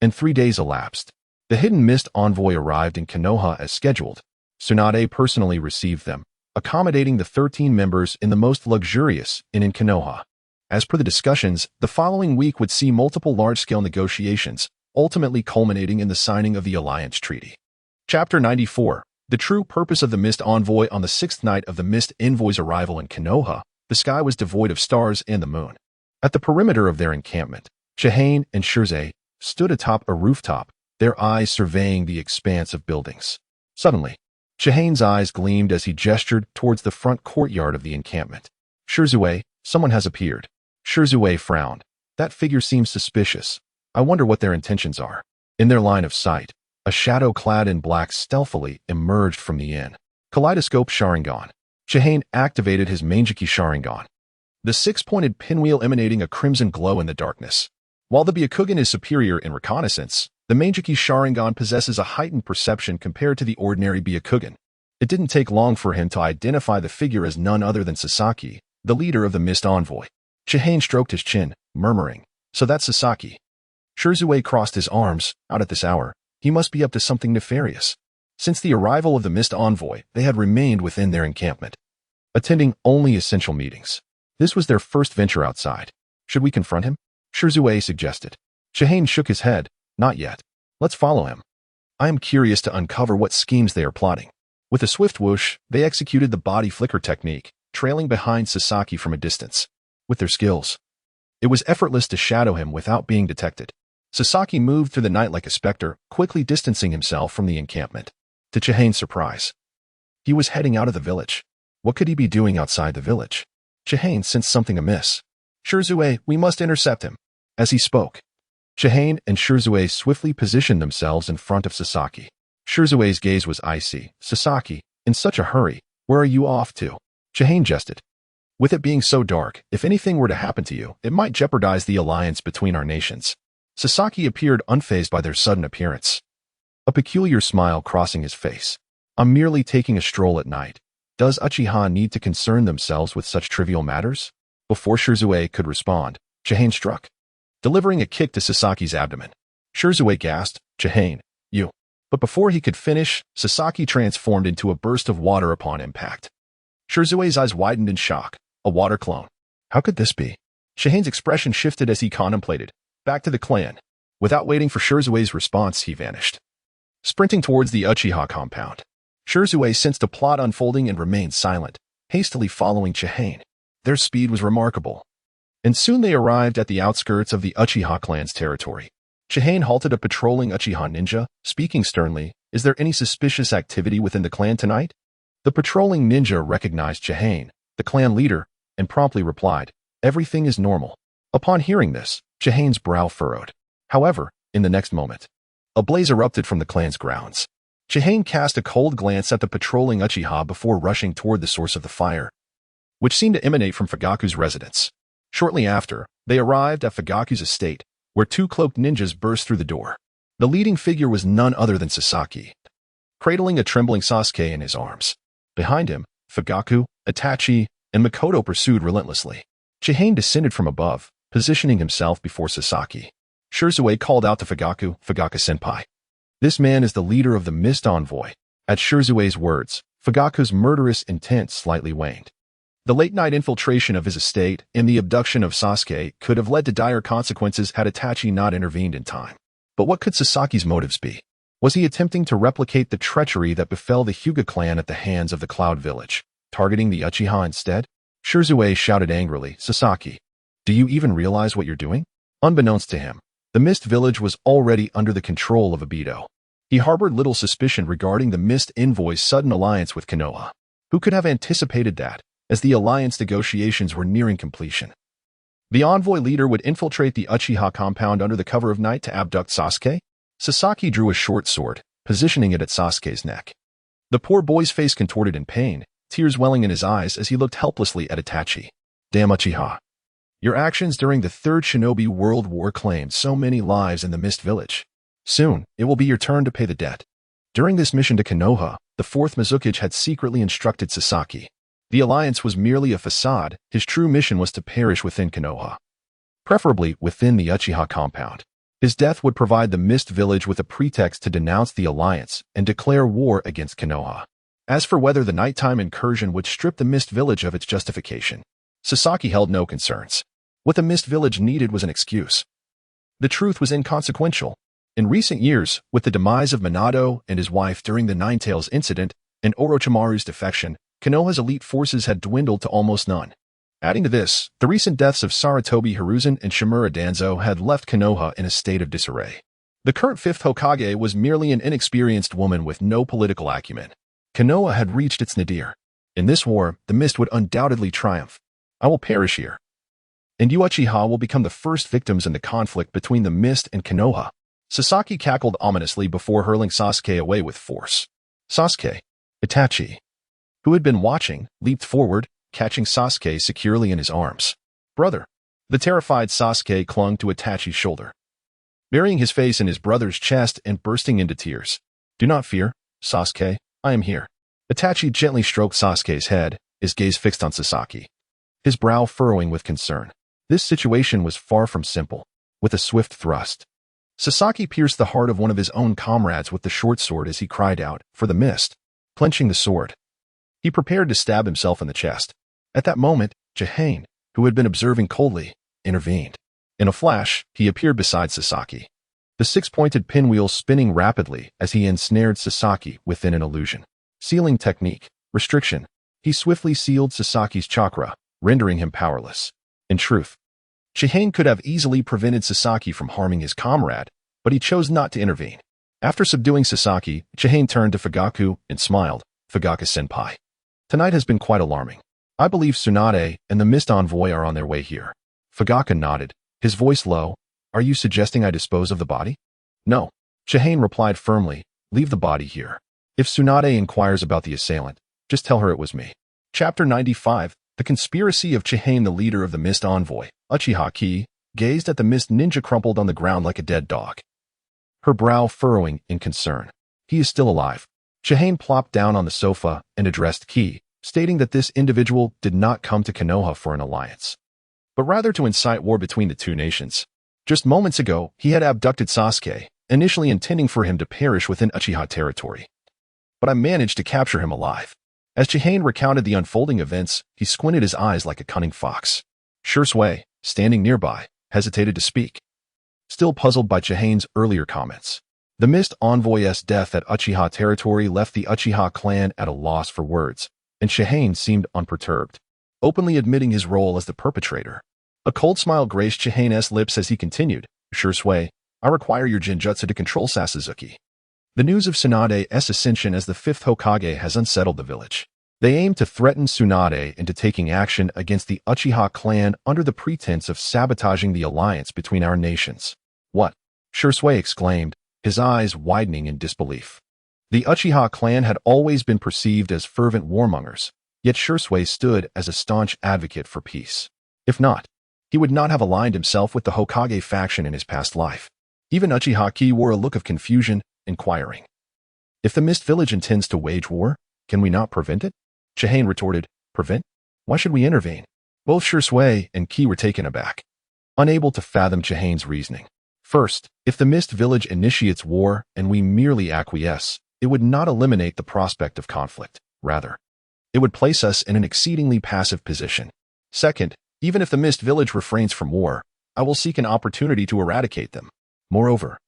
and 3 days elapsed. The Hidden Mist envoy arrived in Konoha as scheduled. Tsunade personally received them, accommodating the 13 members in the most luxurious inn in Konoha. As per the discussions, the following week would see multiple large-scale negotiations, ultimately culminating in the signing of the Alliance Treaty. Chapter 94. The true purpose of the Mist Envoy. On the 6th night of the Mist Envoy's arrival in Konoha, the sky was devoid of stars and the moon. At the perimeter of their encampment, Chihane and Shirzei stood atop a rooftop, their eyes surveying the expanse of buildings. Suddenly, Chihane's eyes gleamed as he gestured towards the front courtyard of the encampment. "Shirzue, someone has appeared." Shirzue frowned. "That figure seems suspicious. I wonder what their intentions are." In their line of sight, a shadow clad in black stealthily emerged from the inn. Kaleidoscope Sharingan. Chihane activated his Manjiki Sharingan, the 6-pointed pinwheel emanating a crimson glow in the darkness. While the Byakugan is superior in reconnaissance, the Mangekyou Sharingan possesses a heightened perception compared to the ordinary Byakugan. It didn't take long for him to identify the figure as none other than Sasaki, the leader of the Mist Envoy. Chihane stroked his chin, murmuring, "So that's Sasaki." Shirzue crossed his arms. Out at this hour, he must be up to something nefarious. Since the arrival of the Mist Envoy, they had remained within their encampment, attending only essential meetings. This was their first venture outside. "Should we confront him?" Shirzue suggested. Chihane shook his head. "Not yet. Let's follow him. I am curious to uncover what schemes they are plotting." With a swift whoosh, they executed the body flicker technique, trailing behind Sasaki from a distance. With their skills, it was effortless to shadow him without being detected. Sasaki moved through the night like a specter, quickly distancing himself from the encampment. To Chihane's surprise, he was heading out of the village. What could he be doing outside the village? Chihane sensed something amiss. "Shirzue, we must intercept him." As he spoke, Chihane and Shirzue swiftly positioned themselves in front of Sasaki. Shirzue's gaze was icy. "Sasaki, in such a hurry, where are you off to?" Chihane jested. "With it being so dark, if anything were to happen to you, it might jeopardize the alliance between our nations." Sasaki appeared unfazed by their sudden appearance, a peculiar smile crossing his face. "I'm merely taking a stroll at night. Does Uchiha need to concern themselves with such trivial matters?" Before Shirzue could respond, Chihane struck, delivering a kick to Sasaki's abdomen. Shirzue gasped, "Chihane, you." But before he could finish, Sasaki transformed into a burst of water upon impact. Shirzue's eyes widened in shock. A water clone. How could this be? Chihane's expression shifted as he contemplated. Back to the clan. Without waiting for Shirzue's response, he vanished, sprinting towards the Uchiha compound. Shirzue sensed a plot unfolding and remained silent, hastily following Chihane. Their speed was remarkable, and soon they arrived at the outskirts of the Uchiha clan's territory. Chihane halted a patrolling Uchiha ninja, speaking sternly, "Is there any suspicious activity within the clan tonight?" The patrolling ninja recognized Chihane, the clan leader, and promptly replied, "Everything is normal." Upon hearing this, Chihane's brow furrowed. However, in the next moment, a blaze erupted from the clan's grounds. Chihane cast a cold glance at the patrolling Uchiha before rushing toward the source of the fire, which seemed to emanate from Fugaku's residence. Shortly after, they arrived at Fugaku's estate, where two cloaked ninjas burst through the door. The leading figure was none other than Sasaki, cradling a trembling Sasuke in his arms. Behind him, Fugaku, Itachi, and Makoto pursued relentlessly. Chihane descended from above, positioning himself before Sasaki. Shirzue called out to Fugaku, "Fugaku-senpai. This man is the leader of the Mist Envoy." At Shirzue's words, Fugaku's murderous intent slightly waned. The late-night infiltration of his estate and the abduction of Sasuke could have led to dire consequences had Itachi not intervened in time. But what could Sasaki's motives be? Was he attempting to replicate the treachery that befell the Hyuga clan at the hands of the Cloud Village, targeting the Uchiha instead? Shirzue shouted angrily, "Sasaki, do you even realize what you're doing?" Unbeknownst to him, the Mist Village was already under the control of Obito. He harbored little suspicion regarding the Mist Envoy's sudden alliance with Konoha. Who could have anticipated that, as the alliance negotiations were nearing completion, the envoy leader would infiltrate the Uchiha compound under the cover of night to abduct Sasuke? Sasaki drew a short sword, positioning it at Sasuke's neck. The poor boy's face contorted in pain, tears welling in his eyes as he looked helplessly at Itachi. "Damn Uchiha. Your actions during the Third Shinobi World War claimed so many lives in the Mist Village. Soon, it will be your turn to pay the debt." During this mission to Konoha, the fourth Mizukage had secretly instructed Sasaki. The alliance was merely a facade. His true mission was to perish within Konoha, preferably within the Uchiha compound. His death would provide the Mist Village with a pretext to denounce the alliance and declare war against Konoha. As for whether the nighttime incursion would strip the Mist Village of its justification, Sasaki held no concerns. What the Mist Village needed was an excuse. The truth was inconsequential. In recent years, with the demise of Minato and his wife during the Ninetales incident and Orochimaru's defection, Konoha's elite forces had dwindled to almost none. Adding to this, the recent deaths of Sarutobi Hiruzen and Shimura Danzo had left Konoha in a state of disarray. The current fifth Hokage was merely an inexperienced woman with no political acumen. Konoha had reached its nadir. In this war, the Mist would undoubtedly triumph. "I will perish here, and you Uchiha will become the first victims in the conflict between the Mist and Konoha." Sasaki cackled ominously before hurling Sasuke away with force. Sasuke, Itachi, who had been watching, leaped forward, catching Sasuke securely in his arms. "Brother." The terrified Sasuke clung to Itachi's shoulder, burying his face in his brother's chest and bursting into tears. "Do not fear, Sasuke, I am here." Itachi gently stroked Sasuke's head, his gaze fixed on Sasaki, his brow furrowing with concern. This situation was far from simple. With a swift thrust, Sasaki pierced the heart of one of his own comrades with the short sword as he cried out for the mist. Clenching the sword, he prepared to stab himself in the chest. At that moment, Chihane, who had been observing coldly, intervened. In a flash, he appeared beside Sasaki, the six-pointed pinwheel spinning rapidly as he ensnared Sasaki within an illusion. Sealing technique, restriction. He swiftly sealed Sasaki's chakra, rendering him powerless. In truth, Chihane could have easily prevented Sasaki from harming his comrade, but he chose not to intervene. After subduing Sasaki, Chihane turned to Fugaku and smiled. "Fugaku-senpai, tonight has been quite alarming. I believe Tsunade and the Mist Envoy are on their way here." Fugaku nodded, his voice low. "Are you suggesting I dispose of the body?" "No," Chihane replied firmly. "Leave the body here. If Tsunade inquires about the assailant, just tell her it was me." Chapter 95. The Conspiracy of Chihane. The leader of the Mist Envoy, Uchiha Chiba, gazed at the Mist Ninja crumpled on the ground like a dead dog, her brow furrowing in concern. "He is still alive." Chihane plopped down on the sofa and addressed Chiba, stating that this individual did not come to Konoha for an alliance, but rather to incite war between the two nations. Just moments ago, he had abducted Sasuke, initially intending for him to perish within Uchiha territory. "But I managed to capture him alive." As Chihane recounted the unfolding events, he squinted his eyes like a cunning fox. Shursui, standing nearby, hesitated to speak, still puzzled by Chihane's earlier comments. The Mist Envoy's death at Uchiha territory left the Uchiha clan at a loss for words, and Chihane seemed unperturbed, openly admitting his role as the perpetrator. A cold smile graced Chihane's lips as he continued. "Shursui, I require your Genjutsu to control Sasuke. The news of Tsunade's ascension as the fifth Hokage has unsettled the village. They aim to threaten Tsunade into taking action against the Uchiha clan under the pretense of sabotaging the alliance between our nations." "What?" Shursui exclaimed, his eyes widening in disbelief. The Uchiha clan had always been perceived as fervent warmongers, yet Shursui stood as a staunch advocate for peace. If not, he would not have aligned himself with the Hokage faction in his past life. Even Uchiha Chiba wore a look of confusion, inquiring. "If the Mist Village intends to wage war, can we not prevent it?" Chihane retorted. "Prevent? Why should we intervene?" Both Shursui and Chiba were taken aback, unable to fathom Chihane's reasoning. "First, if the Mist Village initiates war and we merely acquiesce, it would not eliminate the prospect of conflict. Rather, it would place us in an exceedingly passive position. Second, even if the Mist Village refrains from war, I will seek an opportunity to eradicate them. Moreover,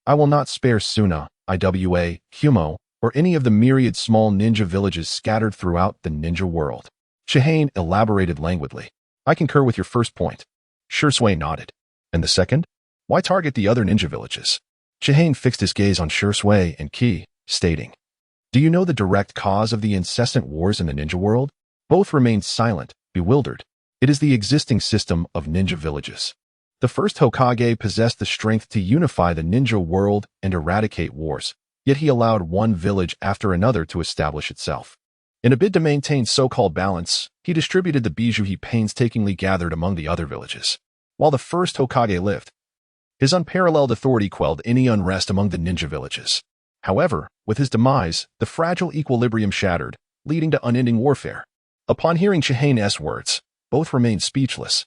I will not spare Suna, Iwa, Humo, or any of the myriad small ninja villages scattered throughout the ninja world." Chihane elaborated languidly. "I concur with your first point." Shursui nodded. "And the second? Why target the other ninja villages?" Chihane fixed his gaze on Shursui and Chiba, stating, "Do you know the direct cause of the incessant wars in the ninja world?" Both remained silent, bewildered. "It is the existing system of ninja villages. The first Hokage possessed the strength to unify the ninja world and eradicate wars, yet he allowed one village after another to establish itself. In a bid to maintain so-called balance, he distributed the bijou he painstakingly gathered among the other villages. While the first Hokage lived, his unparalleled authority quelled any unrest among the ninja villages. However, with his demise, the fragile equilibrium shattered, leading to unending warfare." Upon hearing Chihane's words, both remained speechless.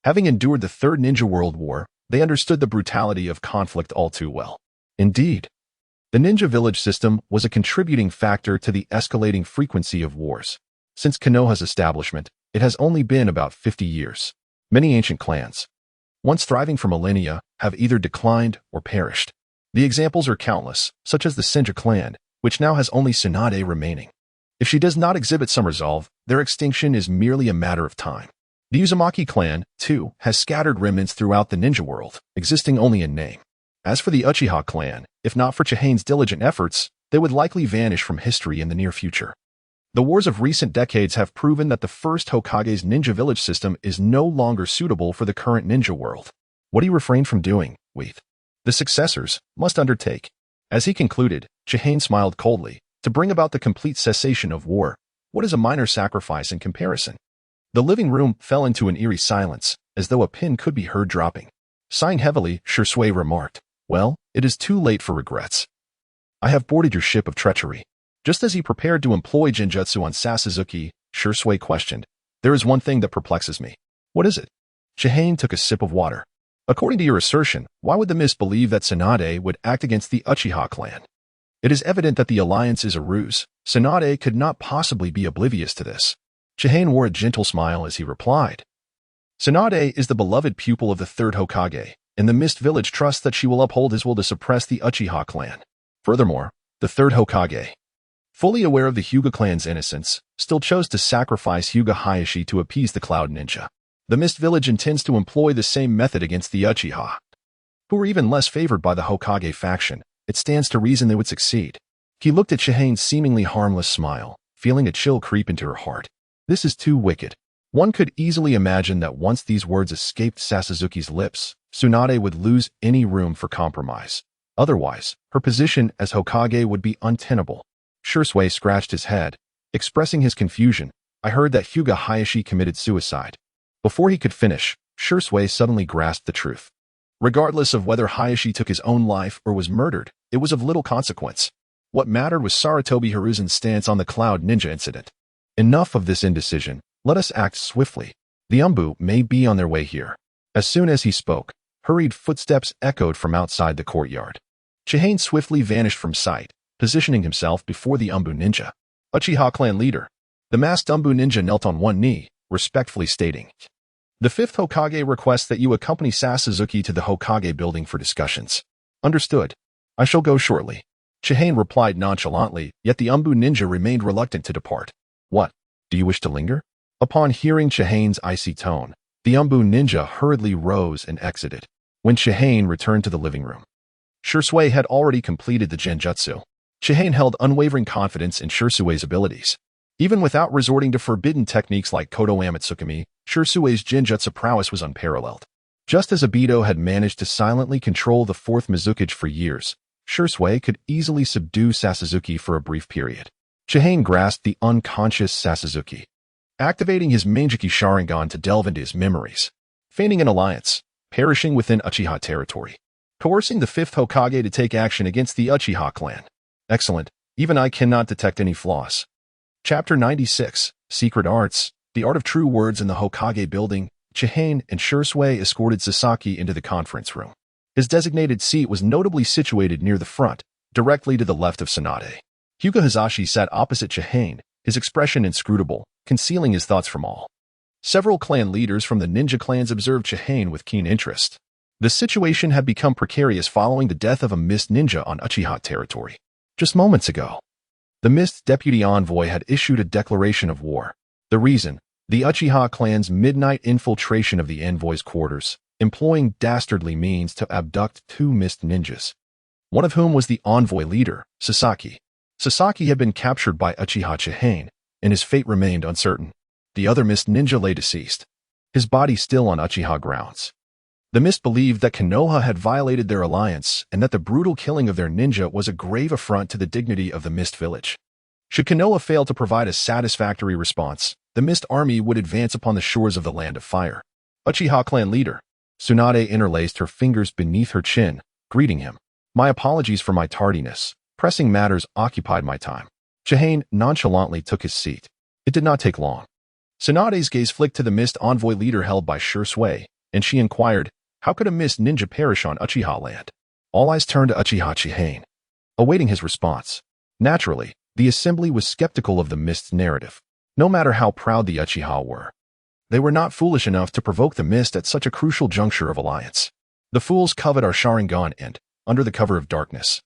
Having endured the Third Ninja World War, they understood the brutality of conflict all too well. Indeed, the ninja village system was a contributing factor to the escalating frequency of wars. Since Konoha's establishment, it has only been about 50 years. Many ancient clans, once thriving for millennia, have either declined or perished. The examples are countless, such as the Senju clan, which now has only Tsunade remaining. If she does not exhibit some resolve, their extinction is merely a matter of time. The Uzumaki clan, too, has scattered remnants throughout the ninja world, existing only in name. As for the Uchiha clan, if not for Chihane's diligent efforts, they would likely vanish from history in the near future. The wars of recent decades have proven that the first Hokage's ninja village system is no longer suitable for the current ninja world. What he refrained from doing, the successors must undertake. As he concluded, Chihane smiled coldly. To bring about the complete cessation of war, what is a minor sacrifice in comparison? The living room fell into an eerie silence, as though a pin could be heard dropping. Sighing heavily, Shisui remarked, "Well, it is too late for regrets. I have boarded your ship of treachery." Just as he prepared to employ Genjutsu on Sasuke, Shisui questioned, "There is one thing that perplexes me." "What is it?" Chihane took a sip of water. "According to your assertion, why would the Mist believe that Tsunade would act against the Uchiha clan? It is evident that the alliance is a ruse. Tsunade could not possibly be oblivious to this." Chihane wore a gentle smile as he replied, "Tsunade is the beloved pupil of the third Hokage, and the Mist Village trusts that she will uphold his will to suppress the Uchiha clan. Furthermore, the third Hokage, fully aware of the Hyuga clan's innocence, still chose to sacrifice Hyuga Hayashi to appease the Cloud Ninja. The Mist Village intends to employ the same method against the Uchiha, who are even less favored by the Hokage faction. It stands to reason they would succeed." He looked at Chihane's seemingly harmless smile, feeling a chill creep into her heart. This is too wicked. One could easily imagine that once these words escaped Sasuke's lips, Tsunade would lose any room for compromise. Otherwise, her position as Hokage would be untenable. Shisui scratched his head, expressing his confusion. "I heard that Hyuga Hayashi committed suicide." Before he could finish, Shisui suddenly grasped the truth. Regardless of whether Hayashi took his own life or was murdered, it was of little consequence. What mattered was Sarutobi Hiruzen's stance on the Cloud Ninja incident. Enough of this indecision. Let us act swiftly. The Umbu may be on their way here. As soon as he spoke, hurried footsteps echoed from outside the courtyard. Chihane swiftly vanished from sight, positioning himself before the Umbu Ninja. Uchiha clan leader. The masked Umbu Ninja knelt on one knee, respectfully stating, "The fifth Hokage requests that you accompany Sasuke to the Hokage building for discussions." "Understood. I shall go shortly." Chihane replied nonchalantly, yet the Umbu Ninja remained reluctant to depart. "What? Do you wish to linger?" Upon hearing Chihane's icy tone, the Umbu Ninja hurriedly rose and exited. When Chihane returned to the living room, Shisui had already completed the Genjutsu. Chihane held unwavering confidence in Shisui's abilities. Even without resorting to forbidden techniques like Kodo Amatsukami, Shisui's Genjutsu prowess was unparalleled. Just as Obito had managed to silently control the fourth Mizukage for years, Shisui could easily subdue Sasuke for a brief period. Chihane grasped the unconscious Sasuke, activating his Manjiki Sharingan to delve into his memories, feigning an alliance, perishing within Uchiha territory, coercing the fifth Hokage to take action against the Uchiha clan. Excellent. Even I cannot detect any flaws. Chapter 96, Secret Arts, The Art of True Words in the Hokage Building. Chihane and Shisui escorted Sasaki into the conference room. His designated seat was notably situated near the front, directly to the left of Tsunade. Hyuga Hayashi sat opposite Chihane, his expression inscrutable, concealing his thoughts from all. Several clan leaders from the ninja clans observed Chihane with keen interest. The situation had become precarious following the death of a Mist ninja on Uchiha territory. Just moments ago, the Mist deputy envoy had issued a declaration of war. The reason? The Uchiha clan's midnight infiltration of the envoy's quarters, employing dastardly means to abduct two Mist ninjas, one of whom was the envoy leader, Sasaki. Sasaki had been captured by Uchiha Chihane, and his fate remained uncertain. The other Mist ninja lay deceased, his body still on Uchiha grounds. The Mist believed that Konoha had violated their alliance and that the brutal killing of their ninja was a grave affront to the dignity of the Mist village. Should Konoha fail to provide a satisfactory response, the Mist army would advance upon the shores of the Land of Fire. Uchiha clan leader. Tsunade interlaced her fingers beneath her chin, greeting him. "My apologies for my tardiness. Pressing matters occupied my time." Chihane nonchalantly took his seat. It did not take long. Tsunade's gaze flicked to the Mist envoy leader held by Shisui, and she inquired, "How could a Mist ninja perish on Uchiha land?" All eyes turned to Uchiha Chihane, awaiting his response. Naturally, the assembly was skeptical of the Mist's narrative. No matter how proud the Uchiha were, they were not foolish enough to provoke the Mist at such a crucial juncture of alliance. The fools covet our Sharingan and, under the cover of darkness,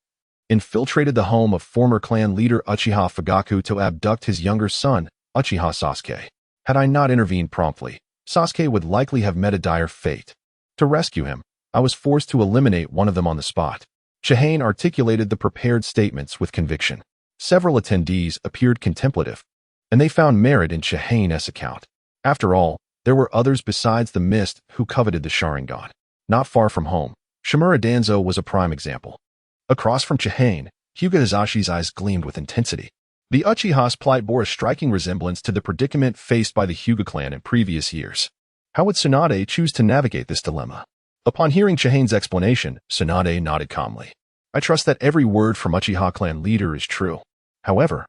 infiltrated the home of former clan leader Uchiha Fugaku to abduct his younger son, Uchiha Sasuke. Had I not intervened promptly, Sasuke would likely have met a dire fate. To rescue him, I was forced to eliminate one of them on the spot. Chihane articulated the prepared statements with conviction. Several attendees appeared contemplative, and they found merit in Chihane's account. After all, there were others besides the Mist who coveted the Sharingan. Not far from home, Shimura Danzo was a prime example. Across from Chihane, Hyuga Hayashi's eyes gleamed with intensity. The Uchiha's plight bore a striking resemblance to the predicament faced by the Hyuga clan in previous years. How would Tsunade choose to navigate this dilemma? Upon hearing Chihane's explanation, Tsunade nodded calmly. I trust that every word from Uchiha clan leader is true. However,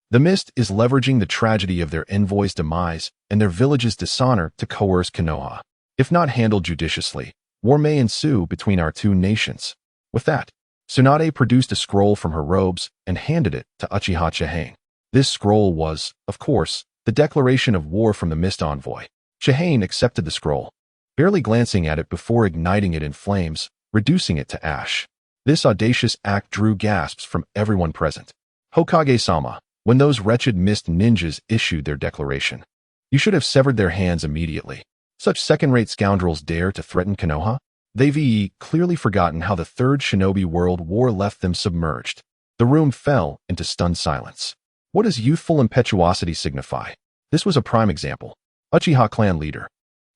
the Mist is leveraging the tragedy of their envoy's demise and their village's dishonor to coerce Konoha. If not handled judiciously, war may ensue between our two nations. With that, Tsunade produced a scroll from her robes and handed it to Uchiha Chihane. This scroll was, of course, the declaration of war from the Mist envoy. Chihane accepted the scroll, barely glancing at it before igniting it in flames, reducing it to ash. This audacious act drew gasps from everyone present. Hokage-sama, when those wretched Mist ninjas issued their declaration, you should have severed their hands immediately. Such second-rate scoundrels dare to threaten Konoha? They've clearly forgotten how the Third Shinobi World War left them submerged. The room fell into stunned silence. What does youthful impetuosity signify? This was a prime example. Uchiha clan leader.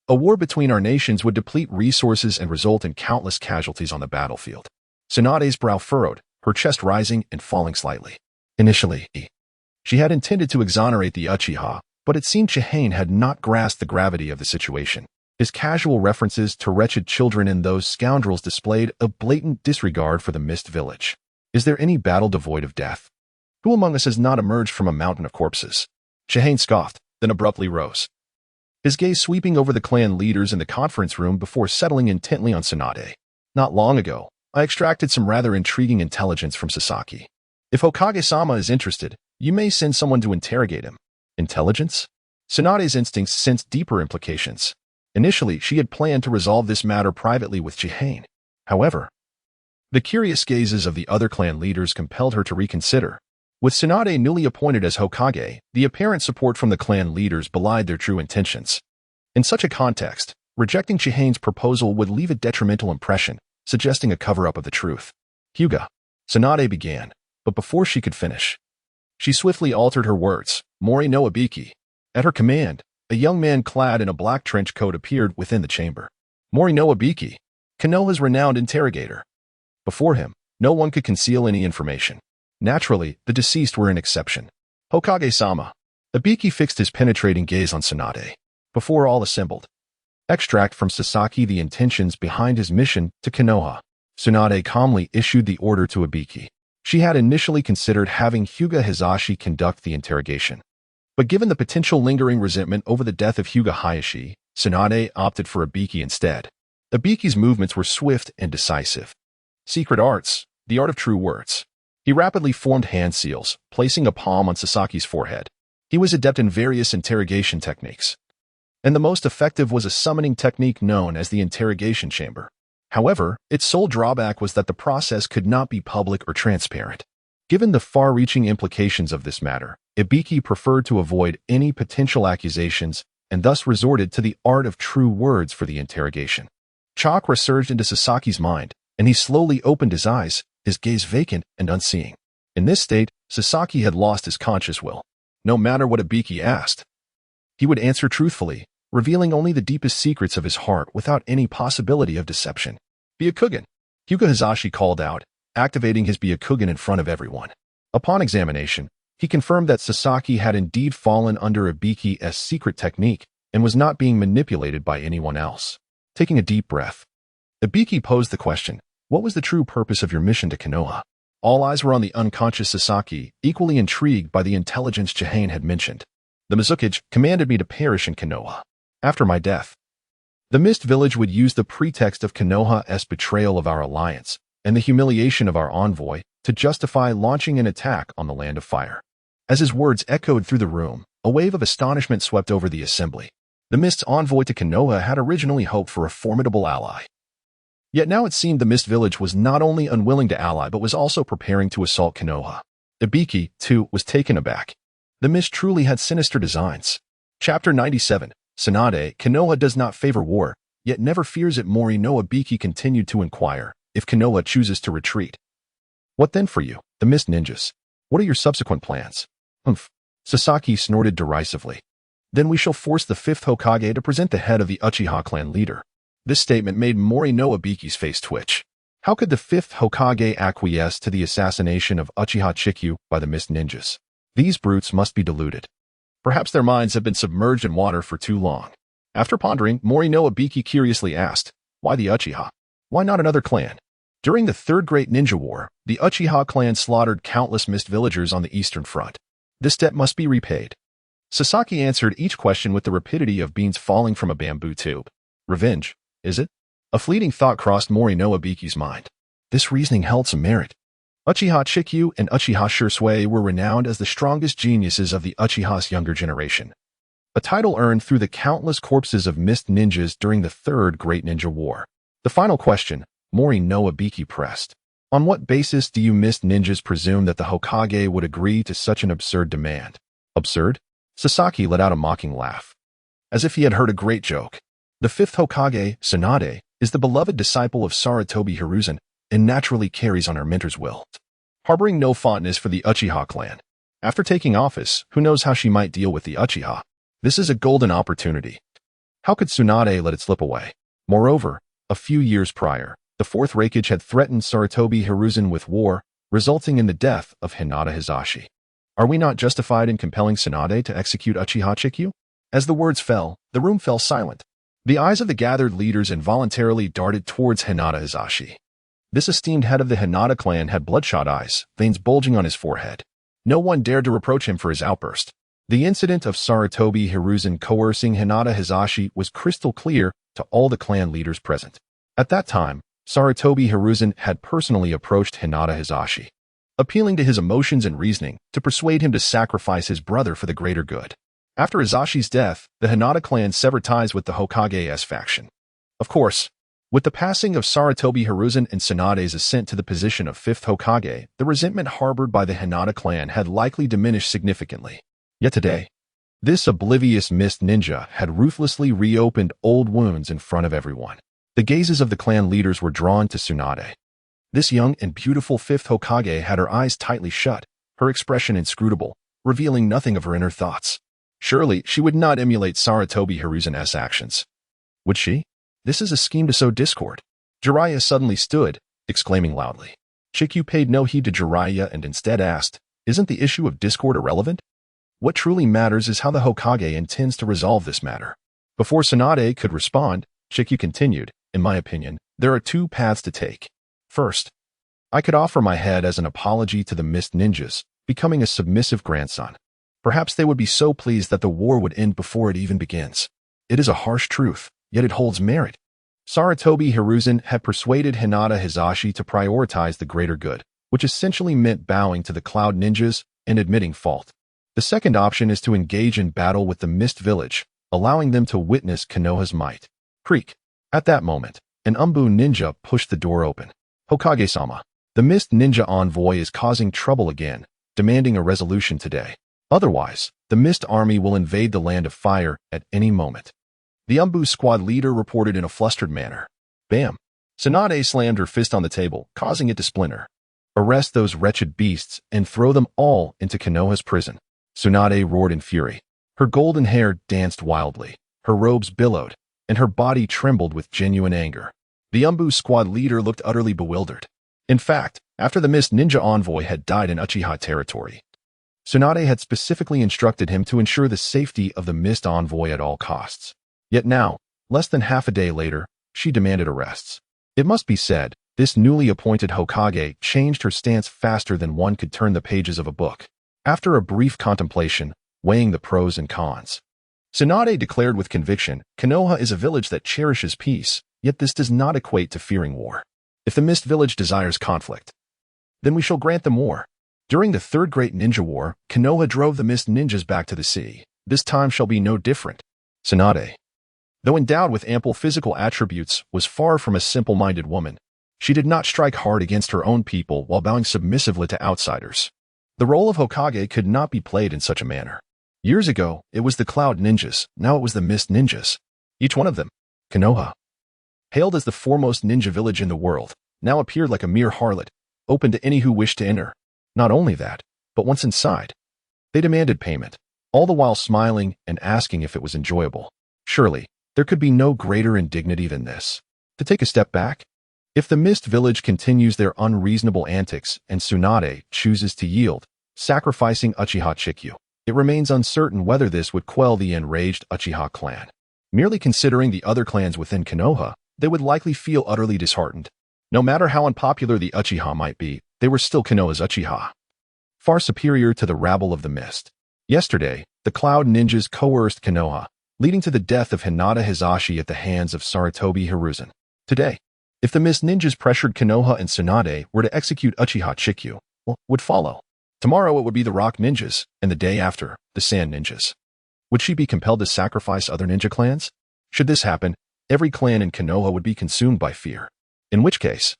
A war between our nations would deplete resources and result in countless casualties on the battlefield. Tsunade's brow furrowed, her chest rising and falling slightly. Initially, she had intended to exonerate the Uchiha, but it seemed Chihane had not grasped the gravity of the situation. His casual references to wretched children and those scoundrels displayed a blatant disregard for the Mist village. Is there any battle devoid of death? Who among us has not emerged from a mountain of corpses? Chihane scoffed, then abruptly rose, his gaze sweeping over the clan leaders in the conference room before settling intently on Tsunade. Not long ago, I extracted some rather intriguing intelligence from Sasaki. If Hokage-sama is interested, you may send someone to interrogate him. Intelligence? Tsunade's instincts sensed deeper implications. Initially, she had planned to resolve this matter privately with Chihane. However, the curious gazes of the other clan leaders compelled her to reconsider. With Tsunade newly appointed as Hokage, the apparent support from the clan leaders belied their true intentions. In such a context, rejecting Chihane's proposal would leave a detrimental impression, suggesting a cover-up of the truth. Hyuga, Tsunade began, but before she could finish, she swiftly altered her words. Mori no Ibiki. At her command, a young man clad in a black trench coat appeared within the chamber. Mori no Ibiki, Konoha's renowned interrogator. Before him, no one could conceal any information. Naturally, the deceased were an exception. Hokage-sama. Ibiki fixed his penetrating gaze on Tsunade. Before all assembled, extract from Sasaki the intentions behind his mission to Konoha. Tsunade calmly issued the order to Ibiki. She had initially considered having Hyuga Hizashi conduct the interrogation. But given the potential lingering resentment over the death of Hyuga Hayashi, Tsunade opted for Ibiki instead. Ibiki's movements were swift and decisive. Secret arts, the art of true words. He rapidly formed hand seals, placing a palm on Sasaki's forehead. He was adept in various interrogation techniques, and the most effective was a summoning technique known as the interrogation chamber. However, its sole drawback was that the process could not be public or transparent. Given the far-reaching implications of this matter, Ibiki preferred to avoid any potential accusations and thus resorted to the art of true words for the interrogation. Chakra surged into Sasaki's mind, and he slowly opened his eyes, his gaze vacant and unseeing. In this state, Sasaki had lost his conscious will. No matter what Ibiki asked, he would answer truthfully, revealing only the deepest secrets of his heart without any possibility of deception. Byakugan, Hyuga Hizashi called out, activating his Byakugan in front of everyone. Upon examination, he confirmed that Sasaki had indeed fallen under Ibiki's secret technique and was not being manipulated by anyone else. Taking a deep breath, Ibiki posed the question, what was the true purpose of your mission to Konoha? All eyes were on the unconscious Sasaki, equally intrigued by the intelligence Chihane had mentioned. The Mizukage commanded me to perish in Konoha. After my death, the Mist Village would use the pretext of Konoha's betrayal of our alliance and the humiliation of our envoy to justify launching an attack on the Land of Fire. As his words echoed through the room, a wave of astonishment swept over the assembly. The Mist's envoy to Konoha had originally hoped for a formidable ally. Yet now it seemed the Mist Village was not only unwilling to ally but was also preparing to assault Konoha. Ibiki, too, was taken aback. The Mist truly had sinister designs. Chapter 97. Tsunade, Konoha does not favor war, yet never fears it. Mori no Ibiki continued to inquire, if Konoha chooses to retreat. What then for you, the Mist Ninjas? What are your subsequent plans? Humph. Sasaki snorted derisively. Then we shall force the fifth Hokage to present the head of the Uchiha clan leader. This statement made Mori no Ibiki's face twitch. How could the fifth Hokage acquiesce to the assassination of Uchiha Chikyu by the Mist Ninjas? These brutes must be deluded. Perhaps their minds have been submerged in water for too long. After pondering, Morinobuki curiously asked, "Why the Uchiha? Why not another clan?" During the Third Great Ninja War, the Uchiha clan slaughtered countless mist villagers on the Eastern Front. This debt must be repaid. Sasaki answered each question with the rapidity of beans falling from a bamboo tube. Revenge, is it? A fleeting thought crossed Morinobuki's mind. This reasoning held some merit. Uchiha Chikyu and Uchiha Shursui were renowned as the strongest geniuses of the Uchiha's younger generation. A title earned through the countless corpses of mist ninjas during the Third Great Ninja War. The final question, Morinobuki pressed. On what basis do you mist ninjas presume that the Hokage would agree to such an absurd demand? Absurd? Sasaki let out a mocking laugh. As if he had heard a great joke. The fifth Hokage, Tsunade, is the beloved disciple of Sarutobi Hiruzen and naturally carries on her mentor's will. Harboring no fondness for the Uchiha clan. After taking office, who knows how she might deal with the Uchiha? This is a golden opportunity. How could Tsunade let it slip away? Moreover, a few years prior, the Fourth Raikage had threatened Sarutobi Hiruzen with war, resulting in the death of Hinata Hizashi. Are we not justified in compelling Tsunade to execute Uchiha Chikyu? As the words fell, the room fell silent. The eyes of the gathered leaders involuntarily darted towards Hinata Hizashi. This esteemed head of the Hinata clan had bloodshot eyes, veins bulging on his forehead. No one dared to reproach him for his outburst. The incident of Sarutobi Hiruzen coercing Hinata Hizashi was crystal clear to all the clan leaders present. At that time, Sarutobi Hiruzen had personally approached Hinata Hizashi, appealing to his emotions and reasoning to persuade him to sacrifice his brother for the greater good. After Hizashi's death, the Hinata clan severed ties with the Hokage's faction. Of course, with the passing of Sarutobi Hiruzen and Tsunade's ascent to the position of fifth Hokage, the resentment harbored by the Hinata clan had likely diminished significantly. Yet today, this oblivious mist ninja had ruthlessly reopened old wounds in front of everyone. The gazes of the clan leaders were drawn to Tsunade. This young and beautiful fifth Hokage had her eyes tightly shut, her expression inscrutable, revealing nothing of her inner thoughts. Surely, she would not emulate Sarutobi Hiruzen's actions. Would she? This is a scheme to sow discord. Jiraiya suddenly stood, exclaiming loudly. Chikyu paid no heed to Jiraiya and instead asked, "Isn't the issue of discord irrelevant? What truly matters is how the Hokage intends to resolve this matter." Before Tsunade could respond, Chikyu continued, "In my opinion, there are two paths to take. First, I could offer my head as an apology to the mist ninjas, becoming a submissive grandson. Perhaps they would be so pleased that the war would end before it even begins. It is a harsh truth, yet it holds merit. Sarutobi Hiruzen had persuaded Hinata Hizashi to prioritize the greater good, which essentially meant bowing to the Cloud Ninjas and admitting fault. The second option is to engage in battle with the Mist Village, allowing them to witness Konoha's might. Creak. At that moment, an Umbu ninja pushed the door open. "Hokage-sama, the Mist Ninja envoy is causing trouble again, demanding a resolution today. Otherwise, the Mist Army will invade the Land of Fire at any moment." The Umbu squad leader reported in a flustered manner. Bam! Tsunade slammed her fist on the table, causing it to splinter. "Arrest those wretched beasts and throw them all into Konoha's prison." Tsunade roared in fury. Her golden hair danced wildly, her robes billowed, and her body trembled with genuine anger. The Umbu squad leader looked utterly bewildered. In fact, after the Mist Ninja envoy had died in Uchiha territory, Tsunade had specifically instructed him to ensure the safety of the Mist envoy at all costs. Yet now, less than half a day later, she demanded arrests. It must be said, this newly appointed Hokage changed her stance faster than one could turn the pages of a book. After a brief contemplation, weighing the pros and cons, Tsunade declared with conviction, "Konoha is a village that cherishes peace, yet this does not equate to fearing war. If the Mist Village desires conflict, then we shall grant them war." During the Third Great Ninja War, Konoha drove the Mist Ninjas back to the sea. This time shall be no different. Tsunade, though endowed with ample physical attributes, was far from a simple-minded woman. She did not strike hard against her own people while bowing submissively to outsiders. The role of Hokage could not be played in such a manner. Years ago, it was the Cloud Ninjas, now it was the Mist Ninjas. Each one of them, Konoha, hailed as the foremost ninja village in the world, now appeared like a mere harlot, open to any who wished to enter. Not only that, but once inside, they demanded payment, all the while smiling and asking if it was enjoyable. Surely, there could be no greater indignity than this. To take a step back, if the Mist Village continues their unreasonable antics and Tsunade chooses to yield, sacrificing Uchiha Chikyu, it remains uncertain whether this would quell the enraged Uchiha clan. Merely considering the other clans within Konoha, they would likely feel utterly disheartened. No matter how unpopular the Uchiha might be, they were still Konoha's Uchiha, far superior to the rabble of the mist. Yesterday, the Cloud Ninjas coerced Konoha, leading to the death of Hinata Hisashi at the hands of Sarutobi Hiruzen. Today, if the Mist Ninjas pressured Konoha and Tsunade were to execute Uchiha Chikyu, what would follow? Tomorrow it would be the Rock Ninjas, and the day after, the Sand Ninjas. Would she be compelled to sacrifice other ninja clans? Should this happen, every clan in Konoha would be consumed by fear. In which case,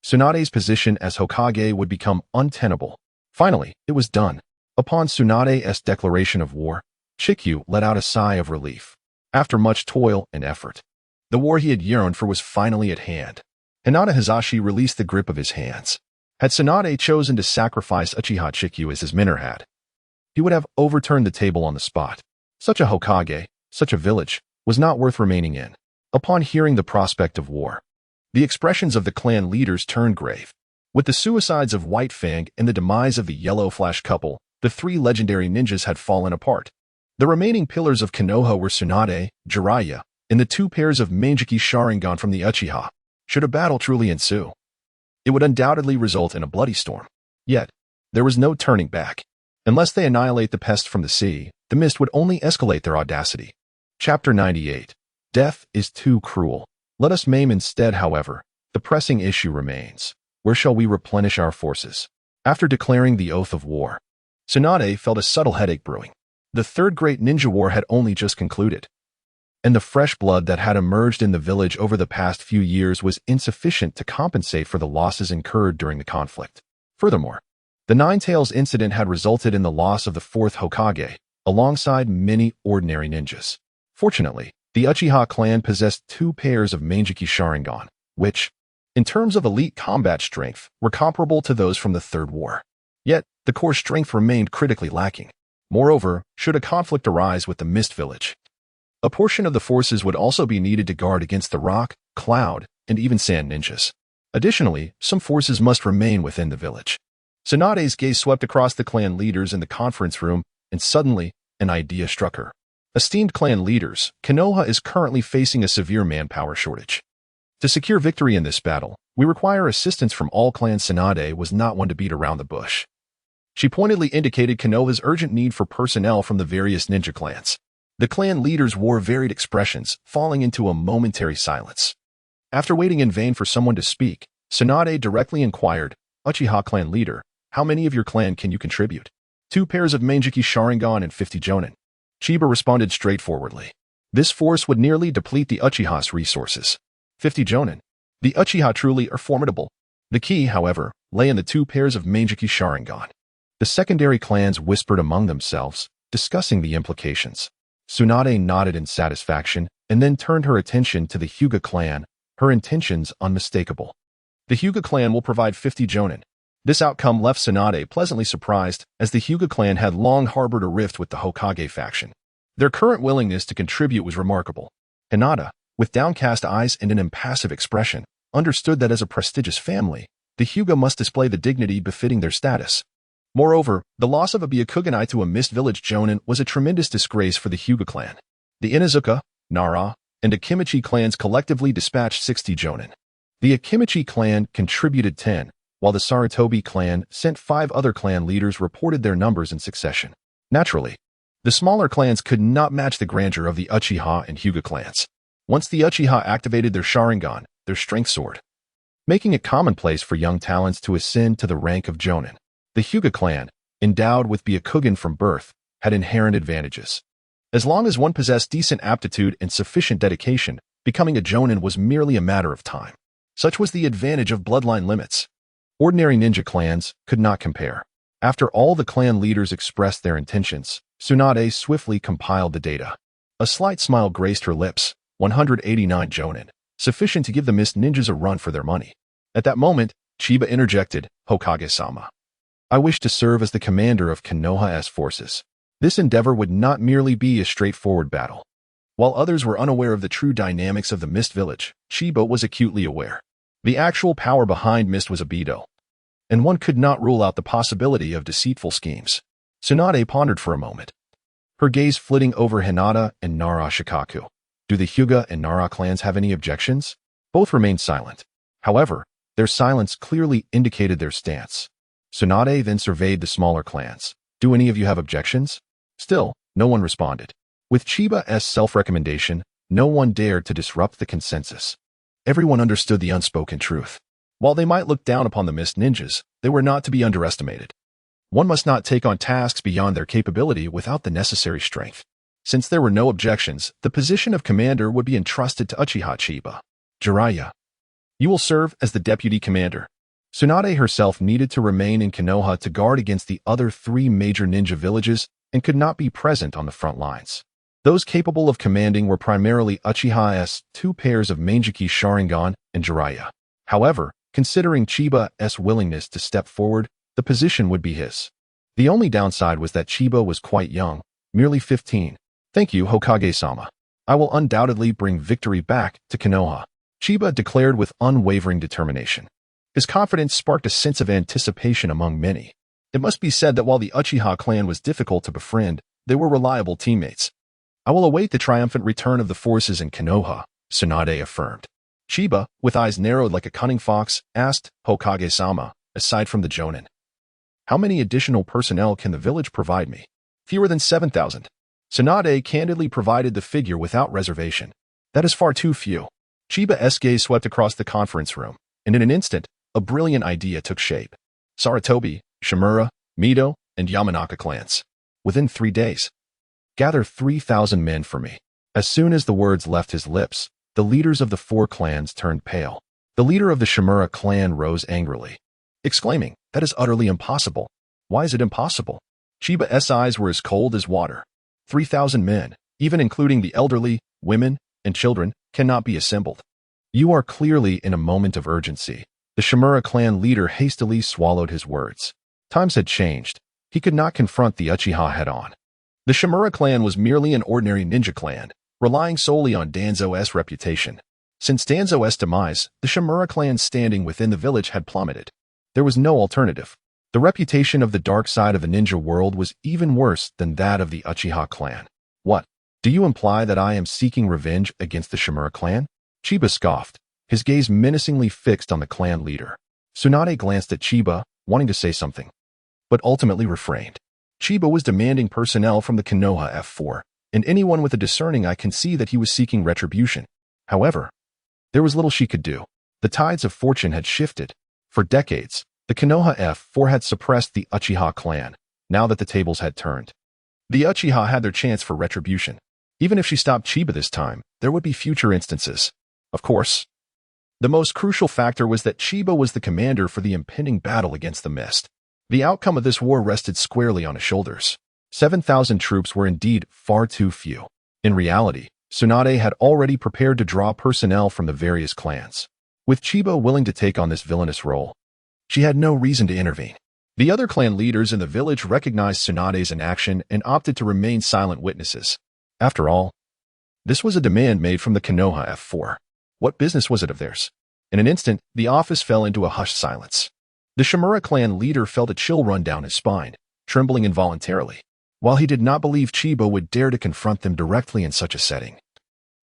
Tsunade's position as Hokage would become untenable. Finally, it was done. Upon Tsunade's declaration of war, Chikyu let out a sigh of relief. After much toil and effort, the war he had yearned for was finally at hand. Hinata Hisashi released the grip of his hands. Had Tsunade chosen to sacrifice Uchiha Chikyu as his mentor had, he would have overturned the table on the spot. Such a Hokage, such a village, was not worth remaining in. Upon hearing the prospect of war, the expressions of the clan leaders turned grave. With the suicides of White Fang and the demise of the Yellow Flash couple, the three legendary ninjas had fallen apart. The remaining pillars of Konoha were Tsunade, Jiraiya, and the two pairs of Manjiki Sharingan from the Uchiha. Should a battle truly ensue, it would undoubtedly result in a bloody storm. Yet, there was no turning back. Unless they annihilate the pest from the sea, the mist would only escalate their audacity. Chapter 98. Death is too cruel. Let us maim instead, however. The pressing issue remains. Where shall we replenish our forces? After declaring the oath of war, Tsunade felt a subtle headache brewing. The Third Great Ninja War had only just concluded, and the fresh blood that had emerged in the village over the past few years was insufficient to compensate for the losses incurred during the conflict. Furthermore, the Nine Tails incident had resulted in the loss of the fourth Hokage, alongside many ordinary ninjas. Fortunately, the Uchiha clan possessed two pairs of Manjiki Sharingan, which, in terms of elite combat strength, were comparable to those from the Third War. Yet, the core strength remained critically lacking. Moreover, should a conflict arise with the Mist Village, a portion of the forces would also be needed to guard against the Rock, Cloud, and even Sand Ninjas. Additionally, some forces must remain within the village. Tsunade's gaze swept across the clan leaders in the conference room, and suddenly, an idea struck her. Esteemed clan leaders, Konoha is currently facing a severe manpower shortage. To secure victory in this battle, we require assistance from all clans. Tsunade was not one to beat around the bush. She pointedly indicated Konoha's urgent need for personnel from the various ninja clans. The clan leaders wore varied expressions, falling into a momentary silence. After waiting in vain for someone to speak, Tsunade directly inquired, Uchiha clan leader, how many of your clan can you contribute? 2 pairs of Manjiki Sharingan and 50 Jonin. Chiba responded straightforwardly. This force would nearly deplete the Uchiha's resources. 50 Jonin. The Uchiha truly are formidable. The key, however, lay in the 2 pairs of Manjiki Sharingan. The secondary clans whispered among themselves, discussing the implications. Tsunade nodded in satisfaction and then turned her attention to the Hyuga clan, her intentions unmistakable. The Hyuga clan will provide 50 Jonin. This outcome left Tsunade pleasantly surprised, as the Hyuga clan had long harbored a rift with the Hokage faction. Their current willingness to contribute was remarkable. Hinata, with downcast eyes and an impassive expression, understood that as a prestigious family, the Hyuga must display the dignity befitting their status. Moreover, the loss of a Byakuganai to a Mist Village Jonin was a tremendous disgrace for the Hyuga clan. The Inuzuka, Nara, and Akimichi clans collectively dispatched 60 Jonin. The Akimichi clan contributed 10, while the Sarutobi clan sent 5 other clan leaders reported their numbers in succession. Naturally, the smaller clans could not match the grandeur of the Uchiha and Hyuga clans. Once the Uchiha activated their Sharingan, their strength soared, making it commonplace for young talents to ascend to the rank of Jonin. The Hyuga clan, endowed with Byakugan from birth, had inherent advantages. As long as one possessed decent aptitude and sufficient dedication, becoming a Jonin was merely a matter of time. Such was the advantage of bloodline limits. Ordinary ninja clans could not compare. After all the clan leaders expressed their intentions, Tsunade swiftly compiled the data. A slight smile graced her lips. 189 Jonin, sufficient to give the Mist Ninjas a run for their money. At that moment, Chiba interjected, Hokage-sama, I wish to serve as the commander of Konoha's forces. This endeavor would not merely be a straightforward battle. While others were unaware of the true dynamics of the Mist Village, Chiba was acutely aware. The actual power behind Mist was Abido, and one could not rule out the possibility of deceitful schemes. Tsunade pondered for a moment, her gaze flitting over Hinata and Nara Shikaku. Do the Hyuga and Nara clans have any objections? Both remained silent. However, their silence clearly indicated their stance. Tsunade then surveyed the smaller clans. Do any of you have objections? Still, no one responded. With Chiba's self-recommendation, no one dared to disrupt the consensus. Everyone understood the unspoken truth. While they might look down upon the mist ninjas, they were not to be underestimated. One must not take on tasks beyond their capability without the necessary strength. Since there were no objections, the position of commander would be entrusted to Uchiha Chiba. Jiraiya, you will serve as the deputy commander. Tsunade herself needed to remain in Konoha to guard against the other 3 major ninja villages and could not be present on the front lines. Those capable of commanding were primarily Uchiha's 2 pairs of Manjiki Sharingan and Jiraiya. However, considering Chiba's willingness to step forward, the position would be his. The only downside was that Chiba was quite young, merely 15. Thank you, Hokage-sama. I will undoubtedly bring victory back to Konoha, Chiba declared with unwavering determination. His confidence sparked a sense of anticipation among many. It must be said that while the Uchiha clan was difficult to befriend, they were reliable teammates. I will await the triumphant return of the forces in Konoha, Tsunade affirmed. Chiba, with eyes narrowed like a cunning fox, asked Hokage-sama, aside from the Jonin, how many additional personnel can the village provide me? Fewer than 7,000. Tsunade candidly provided the figure without reservation. That is far too few. Chiba's gaze swept across the conference room, and in an instant, a brilliant idea took shape. Sarutobi, Shimura, Mito, and Yamanaka clans. Within 3 days. Gather 3,000 men for me. As soon as the words left his lips, the leaders of the 4 clans turned pale. The leader of the Shimura clan rose angrily, exclaiming, that is utterly impossible. Why is it impossible? Chiba's eyes were as cold as water. 3,000 men, even including the elderly, women, and children, cannot be assembled. You are clearly in a moment of urgency. The Shimura clan leader hastily swallowed his words. Times had changed. He could not confront the Uchiha head-on. The Shimura clan was merely an ordinary ninja clan, relying solely on Danzo's reputation. Since Danzo's demise, the Shimura clan's standing within the village had plummeted. There was no alternative. The reputation of the dark side of the ninja world was even worse than that of the Uchiha clan. What? Do you imply that I am seeking revenge against the Shimura clan? Chiba scoffed, his gaze menacingly fixed on the clan leader. Tsunade glanced at Chiba, wanting to say something, but ultimately refrained. Chiba was demanding personnel from the Konoha F4, and anyone with a discerning eye can see that he was seeking retribution. However, there was little she could do. The tides of fortune had shifted. For decades, the Konoha F4 had suppressed the Uchiha clan. Now that the tables had turned, the Uchiha had their chance for retribution. Even if she stopped Chiba this time, there would be future instances. Of course, the most crucial factor was that Chiba was the commander for the impending battle against the mist. The outcome of this war rested squarely on his shoulders. 7,000 troops were indeed far too few. In reality, Tsunade had already prepared to draw personnel from the various clans. With Chiba willing to take on this villainous role, she had no reason to intervene. The other clan leaders in the village recognized Tsunade's inaction and opted to remain silent witnesses. After all, this was a demand made from the Konoha F4. What business was it of theirs? In an instant, the office fell into a hushed silence. The Shimura clan leader felt a chill run down his spine, trembling involuntarily. While he did not believe Chiba would dare to confront them directly in such a setting,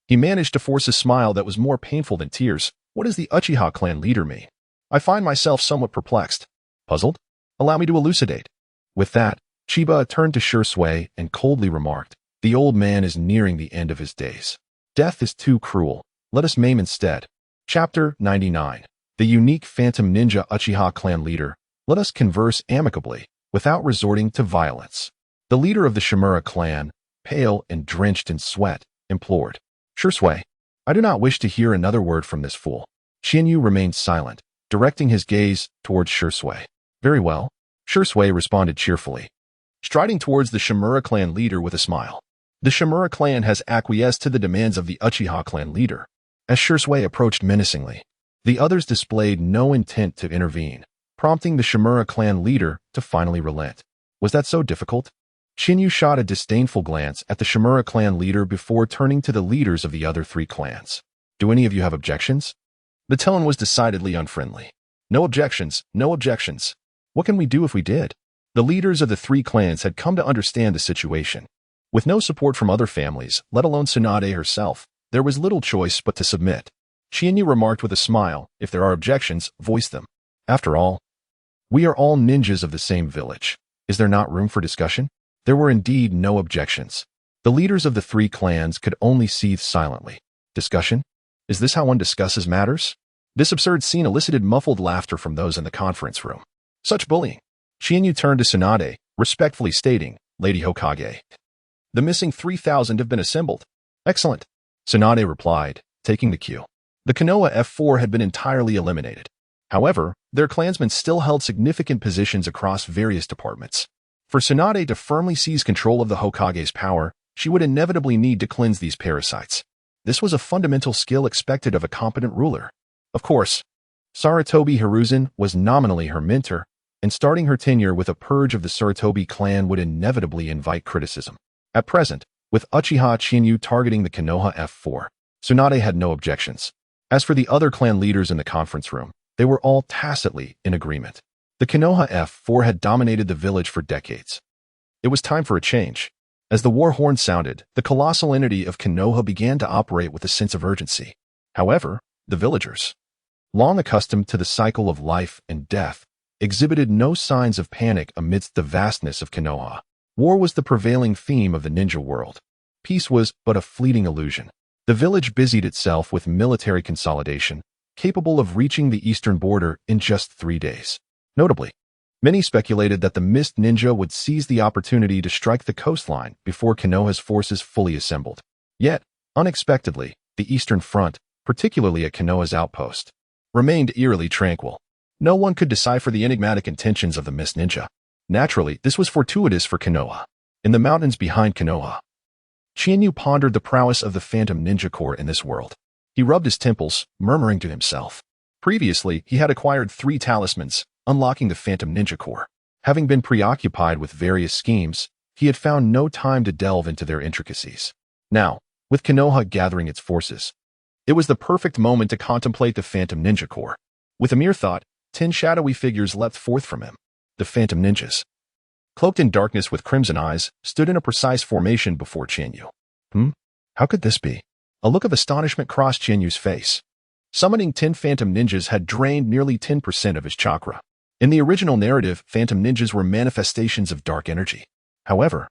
he managed to force a smile that was more painful than tears. What does the Uchiha clan leader mean? I find myself somewhat perplexed. Puzzled? Allow me to elucidate. With that, Chiba turned to Shursui and coldly remarked, the old man is nearing the end of his days. Death is too cruel. Let us maim instead. Chapter 99. The unique phantom ninja Uchiha clan leader. Let us converse amicably, without resorting to violence. The leader of the Shimura clan, pale and drenched in sweat, implored. Shursui, I do not wish to hear another word from this fool. Shinyu remained silent, directing his gaze towards Shursui. Very well, Shursui responded cheerfully, striding towards the Shimura clan leader with a smile. The Shimura clan has acquiesced to the demands of the Uchiha clan leader. As Shursui approached menacingly, the others displayed no intent to intervene, prompting the Shimura clan leader to finally relent. Was that so difficult? Shinyu shot a disdainful glance at the Shimura clan leader before turning to the leaders of the other 3 clans. Do any of you have objections? The tone was decidedly unfriendly. No objections, no objections. What can we do if we did? The leaders of the 3 clans had come to understand the situation. With no support from other families, let alone Tsunade herself, There was little choice but to submit. Qianyu remarked with a smile, "If there are objections, voice them. After all, we are all ninjas of the same village. Is there not room for discussion?" There were indeed no objections. The leaders of the three clans could only seethe silently. Discussion? Is this how one discusses matters? This absurd scene elicited muffled laughter from those in the conference room. Such bullying. Qianyu turned to Tsunade, respectfully stating, "Lady Hokage, the missing 3,000 have been assembled." "Excellent," Tsunade replied, taking the cue. The Konoha F4 had been entirely eliminated. However, their clansmen still held significant positions across various departments. For Tsunade to firmly seize control of the Hokage's power, she would inevitably need to cleanse these parasites. This was a fundamental skill expected of a competent ruler. Of course, Sarutobi Hiruzen was nominally her mentor, and starting her tenure with a purge of the Sarutobi clan would inevitably invite criticism. At present, with Uchiha Qianyu targeting the Konoha F4, Tsunade had no objections. As for the other clan leaders in the conference room, they were all tacitly in agreement. The Konoha F4 had dominated the village for decades. It was time for a change. As the war horn sounded, the colossal entity of Konoha began to operate with a sense of urgency. However, the villagers, long accustomed to the cycle of life and death, exhibited no signs of panic amidst the vastness of Konoha. War was the prevailing theme of the ninja world. Peace was but a fleeting illusion. The village busied itself with military consolidation, capable of reaching the eastern border in just 3 days. Notably, many speculated that the Mist Ninja would seize the opportunity to strike the coastline before Konoha's forces fully assembled. Yet, unexpectedly, the eastern front, particularly at Konoha's outpost, remained eerily tranquil. No one could decipher the enigmatic intentions of the Mist Ninja. Naturally, this was fortuitous for Konoha. In the mountains behind Konoha, Qianyu pondered the prowess of the Phantom Ninja Corps in this world. He rubbed his temples, murmuring to himself. Previously, he had acquired 3 talismans, unlocking the Phantom Ninja Corps. Having been preoccupied with various schemes, he had found no time to delve into their intricacies. Now, with Konoha gathering its forces, it was the perfect moment to contemplate the Phantom Ninja Corps. With a mere thought, 10 shadowy figures leapt forth from him. The Phantom Ninjas, cloaked in darkness with crimson eyes, stood in a precise formation before Qianyu. How could this be? A look of astonishment crossed Qianyu's face. Summoning 10 Phantom Ninjas had drained nearly 10% of his chakra. In the original narrative, Phantom Ninjas were manifestations of dark energy. However,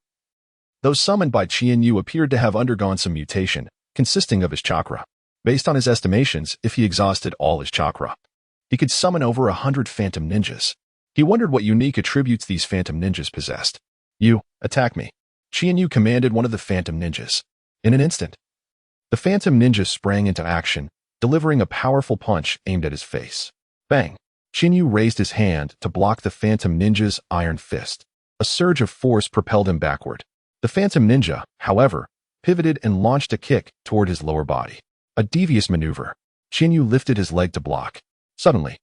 those summoned by Qianyu appeared to have undergone some mutation, consisting of his chakra. Based on his estimations, if he exhausted all his chakra, he could summon over 100 Phantom Ninjas. He wondered what unique attributes these Phantom Ninjas possessed. "You, attack me," Qianyu commanded one of the Phantom Ninjas. In an instant, the Phantom Ninja sprang into action, delivering a powerful punch aimed at his face. Bang! Qianyu raised his hand to block the Phantom Ninja's iron fist. A surge of force propelled him backward. The Phantom Ninja, however, pivoted and launched a kick toward his lower body. A devious maneuver. Qianyu lifted his leg to block. Suddenly,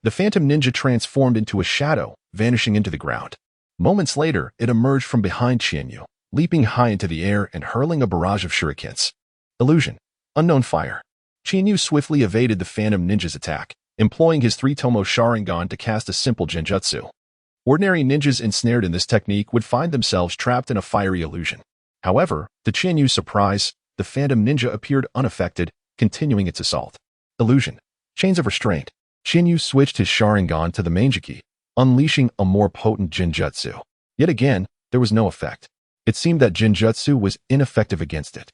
the Phantom Ninja transformed into a shadow, vanishing into the ground. Moments later, it emerged from behind Qianyu, leaping high into the air and hurling a barrage of shurikens. Illusion. Unknown fire. Qianyu swiftly evaded the Phantom Ninja's attack, employing his 3-tomo Sharingan to cast a simple genjutsu. Ordinary ninjas ensnared in this technique would find themselves trapped in a fiery illusion. However, to Qianyu's surprise, the Phantom Ninja appeared unaffected, continuing its assault. Illusion. Chains of restraint. Qianyu switched his Sharingan to the Manjiki, unleashing a more potent genjutsu. Yet again, there was no effect. It seemed that genjutsu was ineffective against it.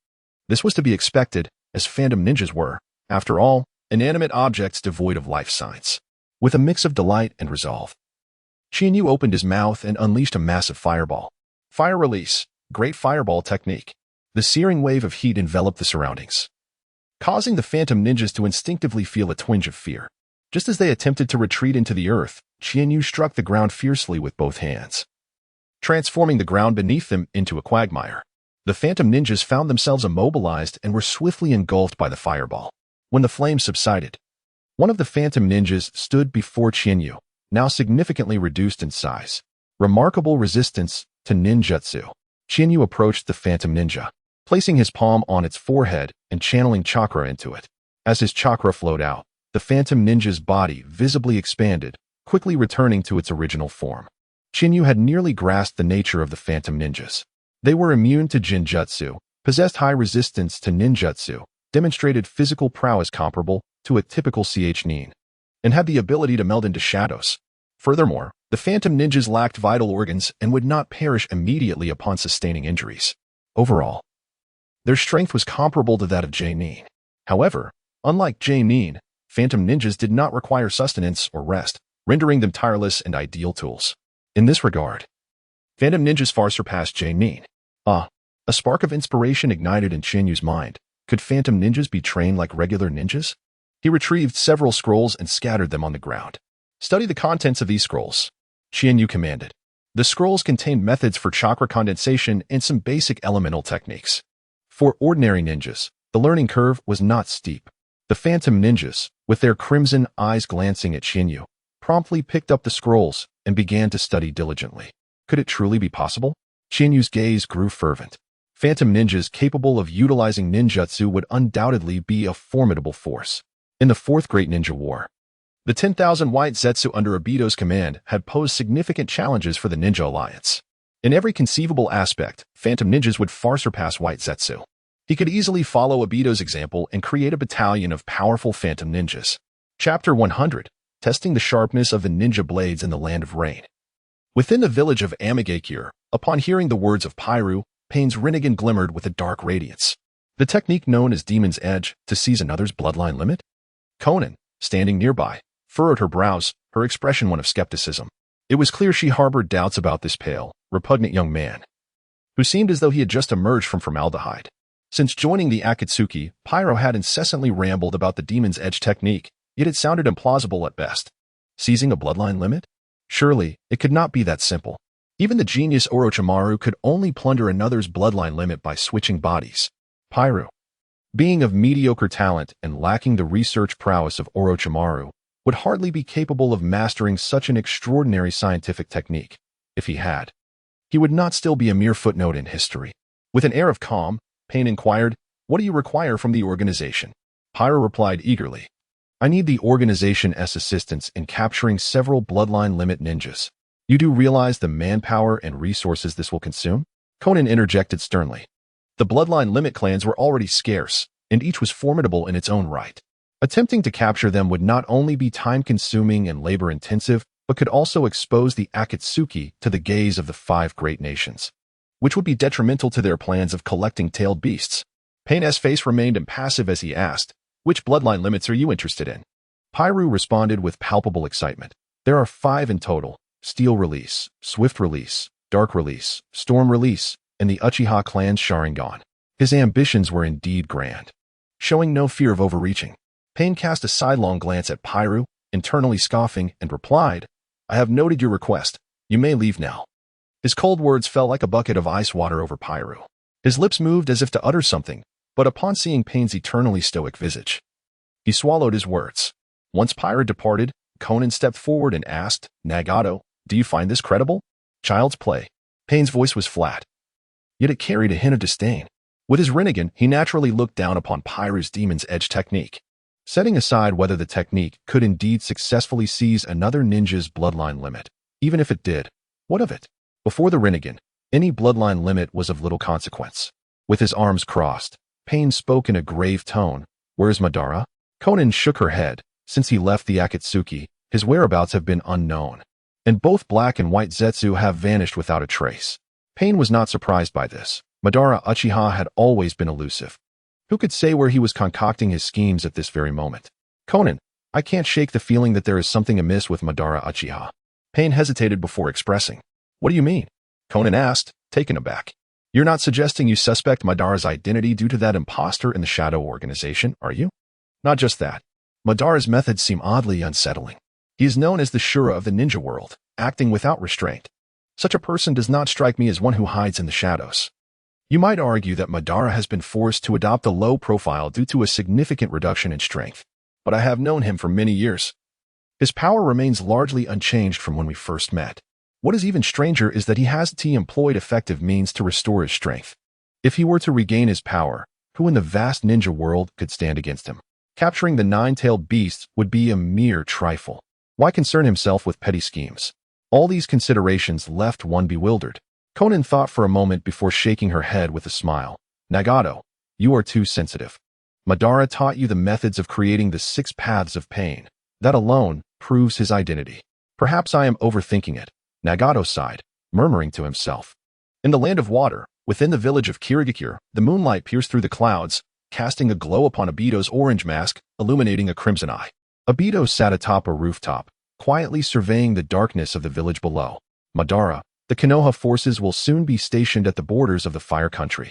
This was to be expected, as Phantom Ninjas were, after all, inanimate objects devoid of life signs. With a mix of delight and resolve, Qianyu opened his mouth and unleashed a massive fireball. Fire release. Great fireball technique. The searing wave of heat enveloped the surroundings, causing the Phantom Ninjas to instinctively feel a twinge of fear. Just as they attempted to retreat into the earth, Qianyu struck the ground fiercely with both hands, transforming the ground beneath them into a quagmire. The Phantom Ninjas found themselves immobilized and were swiftly engulfed by the fireball. When the flames subsided, one of the Phantom Ninjas stood before Qianyu, now significantly reduced in size. Remarkable resistance to ninjutsu. Qianyu approached the Phantom Ninja, placing his palm on its forehead and channeling chakra into it. As his chakra flowed out, the Phantom Ninja's body visibly expanded, quickly returning to its original form. Qianyu had nearly grasped the nature of the Phantom Ninjas. They were immune to genjutsu, possessed high resistance to ninjutsu, demonstrated physical prowess comparable to a typical nin, and had the ability to meld into shadows. Furthermore, the Phantom Ninjas lacked vital organs and would not perish immediately upon sustaining injuries. Overall, their strength was comparable to that of nin. However, unlike nin, Phantom Ninjas did not require sustenance or rest, rendering them tireless and ideal tools. In this regard, Phantom Ninjas far surpassed nin. A spark of inspiration ignited in Qianyu's mind. Could Phantom Ninjas be trained like regular ninjas? He retrieved several scrolls and scattered them on the ground. Study the contents of these scrolls, Qianyu commanded. The scrolls contained methods for chakra condensation and some basic elemental techniques. For ordinary ninjas, the learning curve was not steep. The Phantom Ninjas, with their crimson eyes glancing at Qianyu, promptly picked up the scrolls and began to study diligently. Could it truly be possible? Qianyu's gaze grew fervent. Phantom Ninjas capable of utilizing ninjutsu would undoubtedly be a formidable force. In the Fourth Great Ninja War, the 10,000 White Zetsu under Obito's command had posed significant challenges for the Ninja Alliance. In every conceivable aspect, Phantom Ninjas would far surpass White Zetsu. He could easily follow Obito's example and create a battalion of powerful Phantom Ninjas. Chapter 100, Testing the Sharpness of the Ninja Blades in the Land of Rain. Within the village of Amigakure, upon hearing the words of Pyru, Pain's Rinnegan glimmered with a dark radiance. The technique known as Demon's Edge, to seize another's bloodline limit? Conan, standing nearby, furrowed her brows, her expression one of skepticism. It was clear she harbored doubts about this pale, repugnant young man, who seemed as though he had just emerged from formaldehyde. Since joining the Akatsuki, Pyro had incessantly rambled about the Demon's Edge technique, yet it sounded implausible at best. Seizing a bloodline limit? Surely, it could not be that simple. Even the genius Orochimaru could only plunder another's bloodline limit by switching bodies. Pyro, being of mediocre talent and lacking the research prowess of Orochimaru, would hardly be capable of mastering such an extraordinary scientific technique. If he had, he would not still be a mere footnote in history. With an air of calm, Pain inquired, "What do you require from the organization?" Pyro replied eagerly, "I need the organization's assistance in capturing several bloodline limit ninjas. You do realize the manpower and resources this will consume?" Conan interjected sternly. The bloodline limit clans were already scarce, and each was formidable in its own right. Attempting to capture them would not only be time-consuming and labor-intensive, but could also expose the Akatsuki to the gaze of the five great nations, which would be detrimental to their plans of collecting tailed beasts. Pain's face remained impassive as he asked, "Which bloodline limits are you interested in?" Pyru responded with palpable excitement. "There are 5 in total: Steel Release, Swift Release, Dark Release, Storm Release, and the Uchiha clan's Sharingan." His ambitions were indeed grand. Showing no fear of overreaching, Pain cast a sidelong glance at Pyru, internally scoffing, and replied, "I have noted your request. You may leave now." His cold words fell like a bucket of ice water over Pyru. His lips moved as if to utter something, but upon seeing Pain's eternally stoic visage, he swallowed his words. Once Pyru departed, Conan stepped forward and asked, "Nagato, do you find this credible?" "Child's play." Pain's voice was flat, yet it carried a hint of disdain. With his Rinnegan, he naturally looked down upon Pyru's Demon's Edge technique. Setting aside whether the technique could indeed successfully seize another ninja's bloodline limit, even if it did, what of it? Before the Rinnegan, any bloodline limit was of little consequence. With his arms crossed, Pain spoke in a grave tone. "Where's Madara?" Conan shook her head. Since he left the Akatsuki, his whereabouts have been unknown, and both Black and White Zetsu have vanished without a trace. Pain was not surprised by this. Madara Uchiha had always been elusive. Who could say where he was concocting his schemes at this very moment? "Conan, I can't shake the feeling that there is something amiss with Madara Uchiha." Pain hesitated before expressing. "What do you mean?" Conan asked, taken aback. "You're not suggesting you suspect Madara's identity due to that imposter in the Shadow Organization, are you?" "Not just that. Madara's methods seem oddly unsettling. He is known as the Shura of the ninja world, acting without restraint. Such a person does not strike me as one who hides in the shadows. You might argue that Madara has been forced to adopt a low profile due to a significant reduction in strength, but I have known him for many years. His power remains largely unchanged from when we first met. What is even stranger is that he hasn't employed effective means to restore his strength. If he were to regain his power, who in the vast ninja world could stand against him? Capturing the 9-tailed beasts would be a mere trifle. Why concern himself with petty schemes? All these considerations left one bewildered. Conan thought for a moment before shaking her head with a smile. "Nagato, you are too sensitive. Madara taught you the methods of creating the 6 paths of pain. That alone proves his identity. Perhaps I am overthinking it, Nagato sighed, murmuring to himself. In the land of water, within the village of Kirigakure, the moonlight pierced through the clouds, casting a glow upon Obito's orange mask, illuminating a crimson eye. Obito sat atop a rooftop, quietly surveying the darkness of the village below. Madara, the Konoha forces will soon be stationed at the borders of the Fire Country.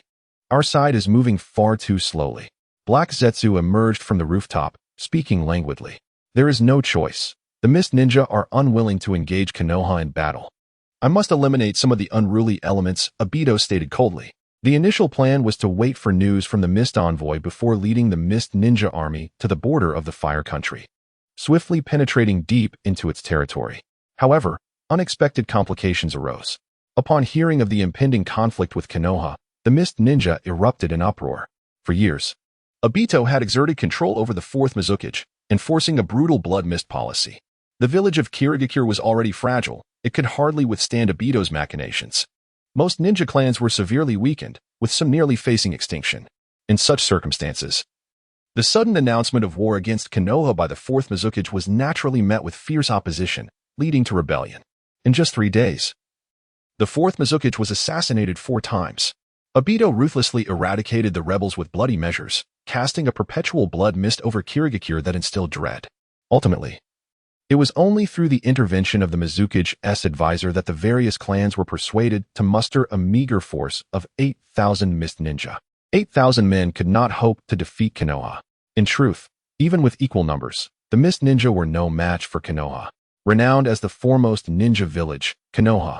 Our side is moving far too slowly. Black Zetsu emerged from the rooftop, speaking languidly. There is no choice. The Mist Ninja are unwilling to engage Konoha in battle. I must eliminate some of the unruly elements, Obito stated coldly. The initial plan was to wait for news from the Mist Envoy before leading the Mist Ninja army to the border of the Fire Country, swiftly penetrating deep into its territory. However, unexpected complications arose. Upon hearing of the impending conflict with Konoha, the Mist Ninja erupted in uproar. For years, Obito had exerted control over the 4th Mizukage, enforcing a brutal blood mist policy. The village of Kirigakure was already fragile. It could hardly withstand Obito's machinations. Most ninja clans were severely weakened, with some nearly facing extinction. In such circumstances, the sudden announcement of war against Konoha by the 4th Mizukage was naturally met with fierce opposition, leading to rebellion. In just 3 days, the 4th Mizukage was assassinated 4 times. Obito ruthlessly eradicated the rebels with bloody measures, casting a perpetual blood mist over Kirigakure that instilled dread. Ultimately, it was only through the intervention of the Mizukage's advisor that the various clans were persuaded to muster a meager force of 8,000 Mist Ninja. 8,000 men could not hope to defeat Konoha. In truth, even with equal numbers, the Mist Ninja were no match for Konoha. Renowned as the foremost ninja village, Konoha,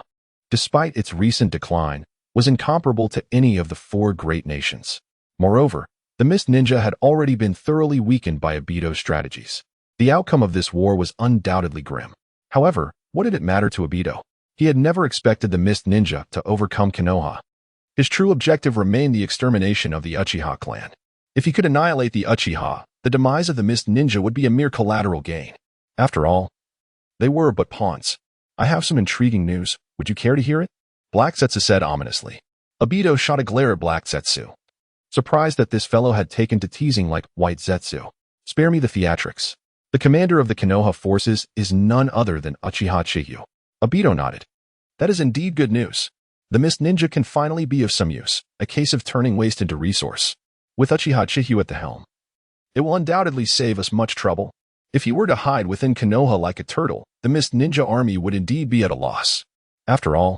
despite its recent decline, was incomparable to any of the 4 great nations. Moreover, the Mist Ninja had already been thoroughly weakened by Obito's strategies. The outcome of this war was undoubtedly grim. However, what did it matter to Obito? He had never expected the Mist Ninja to overcome Konoha. His true objective remained the extermination of the Uchiha clan. If he could annihilate the Uchiha, the demise of the Mist Ninja would be a mere collateral gain. After all, they were but pawns. I have some intriguing news. Would you care to hear it? Black Zetsu said ominously. Obito shot a glare at Black Zetsu, surprised that this fellow had taken to teasing like White Zetsu. Spare me the theatrics. The commander of the Konoha forces is none other than Uchiha Chiba. Obito nodded. That is indeed good news. The Mist Ninja can finally be of some use, a case of turning waste into resource. With Uchiha Chiba at the helm, it will undoubtedly save us much trouble. If he were to hide within Konoha like a turtle, the Mist Ninja army would indeed be at a loss. After all,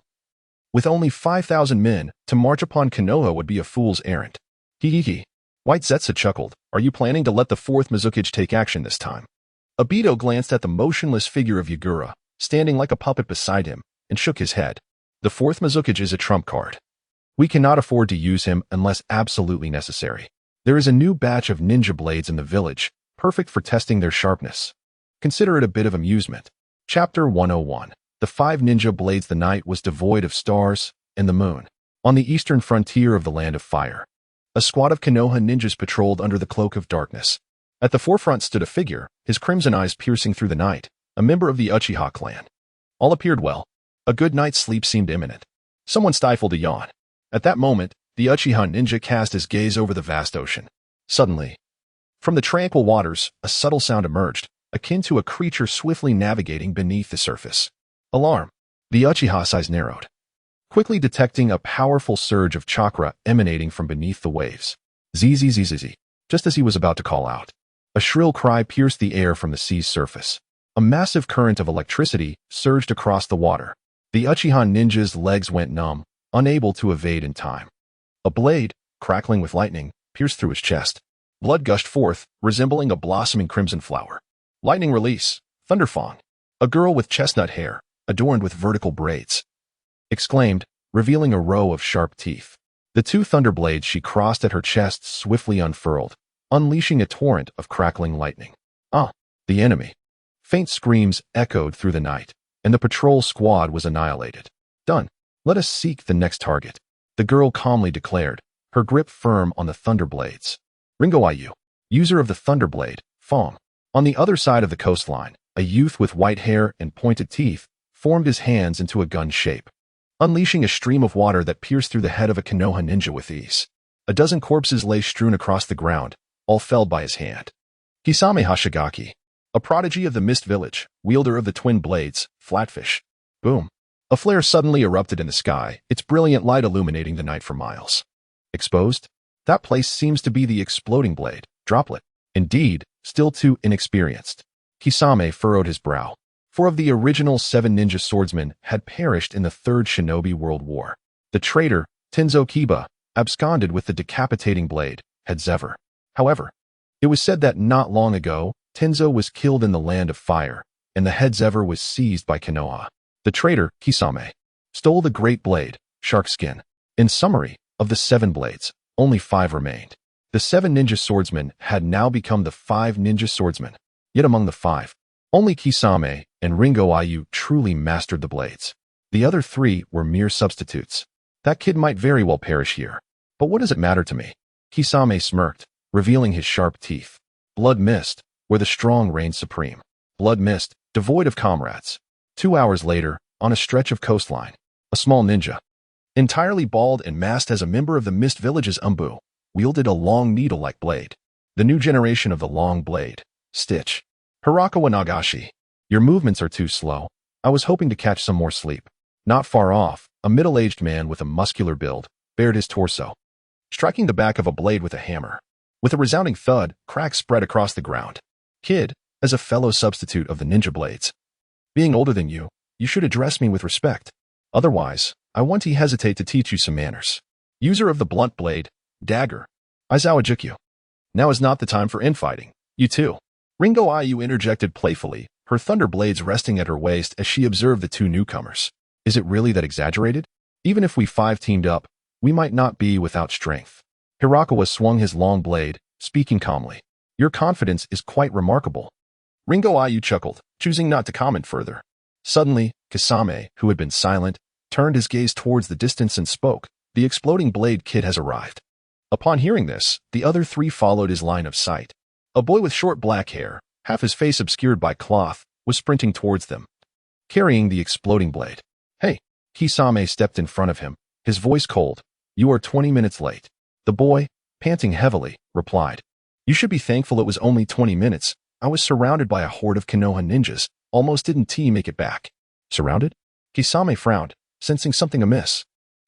with only 5,000 men, to march upon Konoha would be a fool's errand. Hee. White Zetsu chuckled. Are you planning to let the 4th Mizukage take action this time? Obito glanced at the motionless figure of Yagura, standing like a puppet beside him, and shook his head. The 4th Mizukage is a trump card. We cannot afford to use him unless absolutely necessary. There is a new batch of ninja blades in the village, perfect for testing their sharpness. Consider it a bit of amusement. Chapter 101. The 5 ninja blades. The night was devoid of stars and the moon. On the eastern frontier of the Land of Fire, a squad of Konoha ninjas patrolled under the cloak of darkness. At the forefront stood a figure, his crimson eyes piercing through the night, a member of the Uchiha clan. All appeared well. A good night's sleep seemed imminent. Someone stifled a yawn. At that moment, the Uchiha ninja cast his gaze over the vast ocean. Suddenly, from the tranquil waters, a subtle sound emerged, akin to a creature swiftly navigating beneath the surface. Alarm! The Uchiha's eyes narrowed, quickly detecting a powerful surge of chakra emanating from beneath the waves. Zzz. Just as he was about to call out, a shrill cry pierced the air from the sea's surface. A massive current of electricity surged across the water. The Uchiha ninja's legs went numb, unable to evade in time. A blade, crackling with lightning, pierced through his chest. Blood gushed forth, resembling a blossoming crimson flower. Lightning release. Thunderfang. A girl with chestnut hair, adorned with vertical braids, exclaimed, revealing a row of sharp teeth. The 2 thunder blades she crossed at her chest swiftly unfurled, unleashing a torrent of crackling lightning. Ah, the enemy. Faint screams echoed through the night, and the patrol squad was annihilated. Done. Let us seek the next target, the girl calmly declared, her grip firm on the thunder blades. Ringo Ayu, user of the thunderblade, Fong. On the other side of the coastline, a youth with white hair and pointed teeth formed his hands into a gun shape, unleashing a stream of water that pierced through the head of a Konoha ninja with ease. A dozen corpses lay strewn across the ground, all felled by his hand. Kisame Hashigaki, a prodigy of the Mist Village, wielder of the twin blades, Flatfish. Boom. A flare suddenly erupted in the sky, its brilliant light illuminating the night for miles. Exposed? That place seems to be the exploding blade, Droplet. Indeed, still too inexperienced. Kisame furrowed his brow. 4 of the original 7 ninja swordsmen had perished in the Third Shinobi World War. The traitor, Tenzo Kiba, absconded with the decapitating blade, Head Zever. However, it was said that not long ago, Tenzo was killed in the Land of Fire, and the Head Zever was seized by Konoha. The traitor, Kisame, stole the great blade, Shark Skin. In summary, of the 7 blades, only 5 remained. The 7 ninja swordsmen had now become the 5 ninja swordsmen. Yet among the 5, only Kisame and Ringo Ayu truly mastered the blades. The other 3 were mere substitutes. That kid might very well perish here. But what does it matter to me? Kisame smirked, revealing his sharp teeth. Blood Mist, where the strong reign supreme. Blood Mist, devoid of comrades. 2 hours later, on a stretch of coastline, a small ninja, entirely bald and masked as a member of the Mist Village's Umbu, wielded a long needle-like blade. The new generation of the long blade. Stitch. Hirakawa Nagashi, your movements are too slow. I was hoping to catch some more sleep. Not far off, a middle-aged man with a muscular build bared his torso, striking the back of a blade with a hammer. With a resounding thud, cracks spread across the ground. Kid, as a fellow substitute of the ninja blades, being older than you, you should address me with respect. Otherwise, I won't hesitate to teach you some manners. User of the blunt blade, dagger, Aizawa Jikyu. Now is not the time for infighting. You too. Ringo Ayu interjected playfully, her thunder blades resting at her waist as she observed the 2 newcomers. Is it really that exaggerated? Even if we 5 teamed up, we might not be without strength. Hirakawa swung his long blade, speaking calmly. Your confidence is quite remarkable. Ringo Ayu chuckled, choosing not to comment further. Suddenly, Kisame, who had been silent, turned his gaze towards the distance and spoke. The exploding blade kid has arrived. Upon hearing this, the other 3 followed his line of sight. A boy with short black hair, half his face obscured by cloth, was sprinting towards them, carrying the exploding blade. Hey! Kisame stepped in front of him, his voice cold. You are 20 minutes late. The boy, panting heavily, replied. You should be thankful it was only 20 minutes. I was surrounded by a horde of Konoha ninjas. Almost didn't make it back. Surrounded? Kisame frowned, sensing something amiss.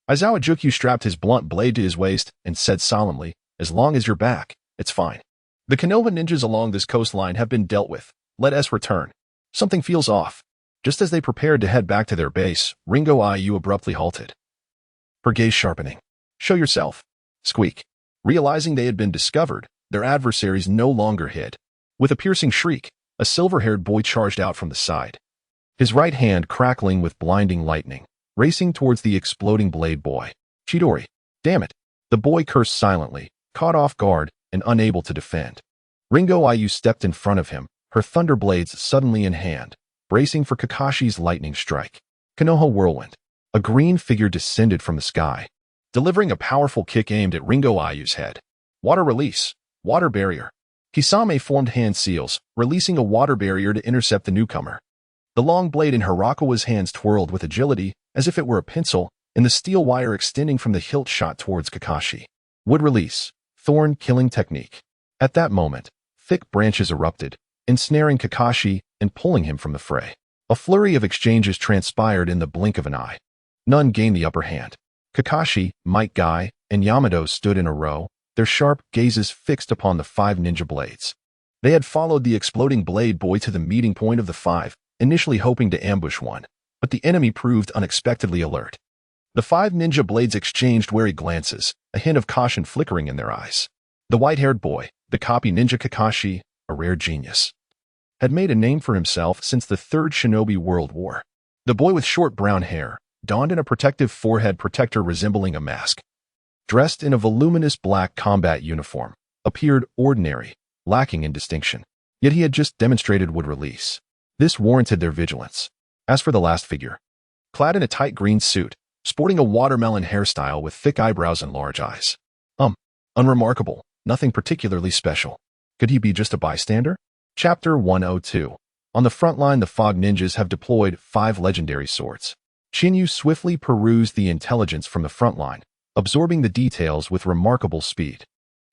Aizawa Jikyu strapped his blunt blade to his waist and said solemnly, as long as you're back, it's fine. The Konoha ninjas along this coastline have been dealt with. Let us return. Something feels off. Just as they prepared to head back to their base, Ringo Ayu abruptly halted, her gaze sharpening. Show yourself. Squeak. Realizing they had been discovered, their adversaries no longer hid. With a piercing shriek, a silver-haired boy charged out from the side, his right hand crackling with blinding lightning, racing towards the exploding blade boy. Chidori. Damn it. The boy cursed silently, caught off guard and unable to defend. Ringo Ayu stepped in front of him, her thunder blades suddenly in hand, bracing for Kakashi's lightning strike. Konoha Whirlwind. A green figure descended from the sky, delivering a powerful kick aimed at Ringo Ayu's head. Water release. Water barrier. Kisame formed hand seals, releasing a water barrier to intercept the newcomer. The long blade in Hirakawa's hands twirled with agility, as if it were a pencil, and the steel wire extending from the hilt shot towards Kakashi. Wood release. Thorn killing technique. At that moment, thick branches erupted, ensnaring Kakashi and pulling him from the fray. A flurry of exchanges transpired in the blink of an eye. None gained the upper hand. Kakashi, Might Guy, and Yamato stood in a row, their sharp gazes fixed upon the 5 ninja blades. They had followed the exploding blade boy to the meeting point of the 5, initially hoping to ambush one, but the enemy proved unexpectedly alert. The 5 ninja blades exchanged wary glances, a hint of caution flickering in their eyes. The white-haired boy, the copy ninja Kakashi, a rare genius, had made a name for himself since the Third Shinobi World War. The boy with short brown hair, donned in a protective forehead protector resembling a mask, dressed in a voluminous black combat uniform, appeared ordinary, lacking in distinction. Yet he had just demonstrated wood release. This warranted their vigilance. As for the last figure, clad in a tight green suit, sporting a watermelon hairstyle with thick eyebrows and large eyes. Unremarkable, nothing particularly special. Could he be just a bystander? Chapter 102. On the front line, the Fog Ninjas have deployed 5 legendary swords. Shinyu swiftly perused the intelligence from the front line, absorbing the details with remarkable speed.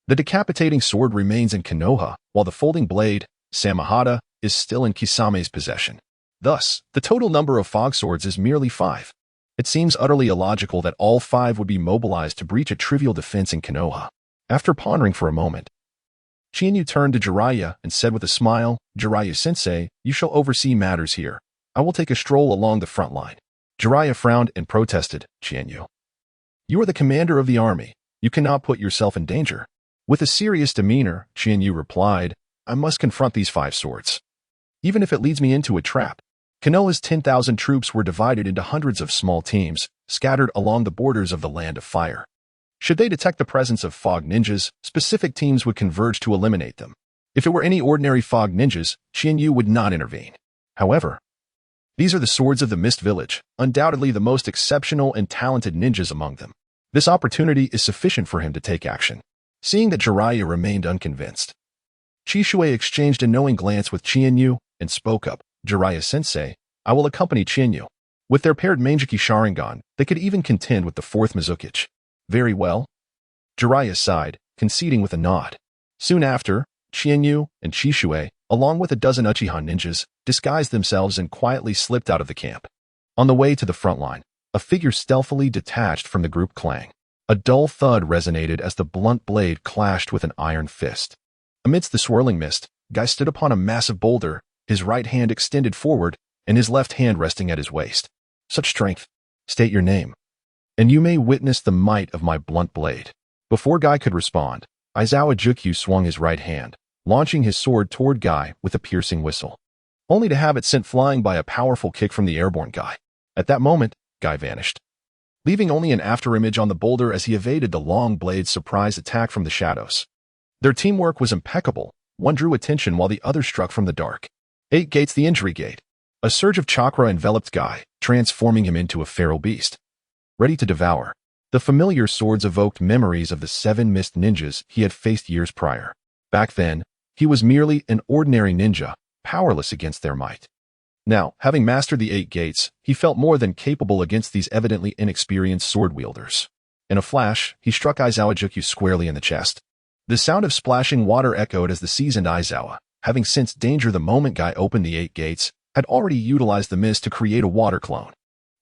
The decapitating sword remains in Konoha, while the folding blade, Samahata, is still in Kisame's possession. Thus, the total number of fog swords is merely 5. It seems utterly illogical that all 5 would be mobilized to breach a trivial defense in Konoha. After pondering for a moment, Chienyu turned to Jiraiya and said with a smile, "Jiraiya-sensei, you shall oversee matters here. I will take a stroll along the front line." Jiraiya frowned and protested, "Chienyu, you are the commander of the army. You cannot put yourself in danger." With a serious demeanor, Chienyu replied, "I must confront these 5 swords, even if it leads me into a trap." Konoha's 10,000 troops were divided into hundreds of small teams, scattered along the borders of the Land of Fire. Should they detect the presence of fog ninjas, specific teams would converge to eliminate them. If it were any ordinary fog ninjas, Chienyu would not intervene. However, these are the swords of the Mist Village, undoubtedly the most exceptional and talented ninjas among them. This opportunity is sufficient for him to take action. Seeing that Jiraiya remained unconvinced, Chishui exchanged a knowing glance with Chienyu and spoke up, "Jiraiya-sensei, I will accompany Chienyu." With their paired Mangeki Sharingan, they could even contend with the 4th Mizukichi. "Very well." Jiraiya sighed, conceding with a nod. Soon after, Chienyu and Chishui, along with a dozen Uchiha ninjas, disguised themselves and quietly slipped out of the camp. On the way to the front line, a figure stealthily detached from the group clang. A dull thud resonated as the blunt blade clashed with an iron fist. Amidst the swirling mist, Guy stood upon a massive boulder, his right hand extended forward and his left hand resting at his waist. "Such strength. State your name, and you may witness the might of my blunt blade." Before Guy could respond, Aizawa Jukyu swung his right hand, launching his sword toward Guy with a piercing whistle, only to have it sent flying by a powerful kick from the airborne Guy. At that moment, Guy vanished, leaving only an afterimage on the boulder as he evaded the long blade's surprise attack from the shadows. Their teamwork was impeccable. One drew attention while the other struck from the dark. 8 gates the injury gate. A surge of chakra enveloped Guy, transforming him into a feral beast, ready to devour. The familiar swords evoked memories of the 7 mist ninjas he had faced years prior. Back then, he was merely an ordinary ninja, powerless against their might. Now, having mastered the 8 gates, he felt more than capable against these evidently inexperienced sword wielders. In a flash, he struck Aizawa Jukyu squarely in the chest. The sound of splashing water echoed as the seasoned Aizawa, having sensed danger the moment Guy opened the 8 gates, had already utilized the mist to create a water clone.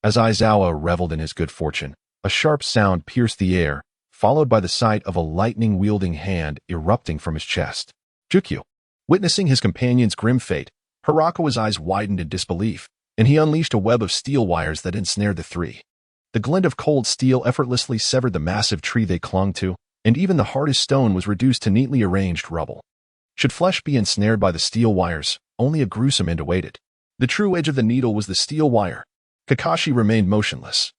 As Aizawa reveled in his good fortune, a sharp sound pierced the air, followed by the sight of a lightning-wielding hand erupting from his chest. Jukyu, witnessing his companion's grim fate, Hirakawa's eyes widened in disbelief, and he unleashed a web of steel wires that ensnared the 3. The glint of cold steel effortlessly severed the massive tree they clung to, and even the hardest stone was reduced to neatly arranged rubble. Should flesh be ensnared by the steel wires, only a gruesome end awaited. The true edge of the needle was the steel wire. Kakashi remained motionless,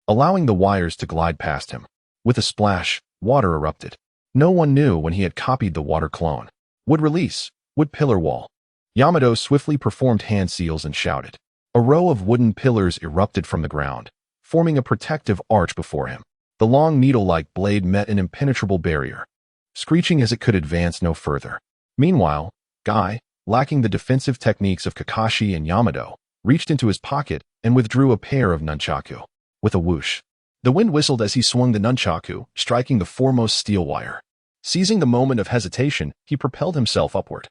allowing the wires to glide past him. With a splash, water erupted. No one knew when he had copied the water clone. Wood release, wood pillar wall. Yamato swiftly performed hand seals and shouted. A row of wooden pillars erupted from the ground, forming a protective arch before him. The long needle-like blade met an impenetrable barrier, screeching as it could advance no further. Meanwhile, Guy, lacking the defensive techniques of Kakashi and Yamato, reached into his pocket and withdrew a pair of nunchaku. With a whoosh, the wind whistled as he swung the nunchaku, striking the foremost steel wire. Seizing the moment of hesitation, he propelled himself upward,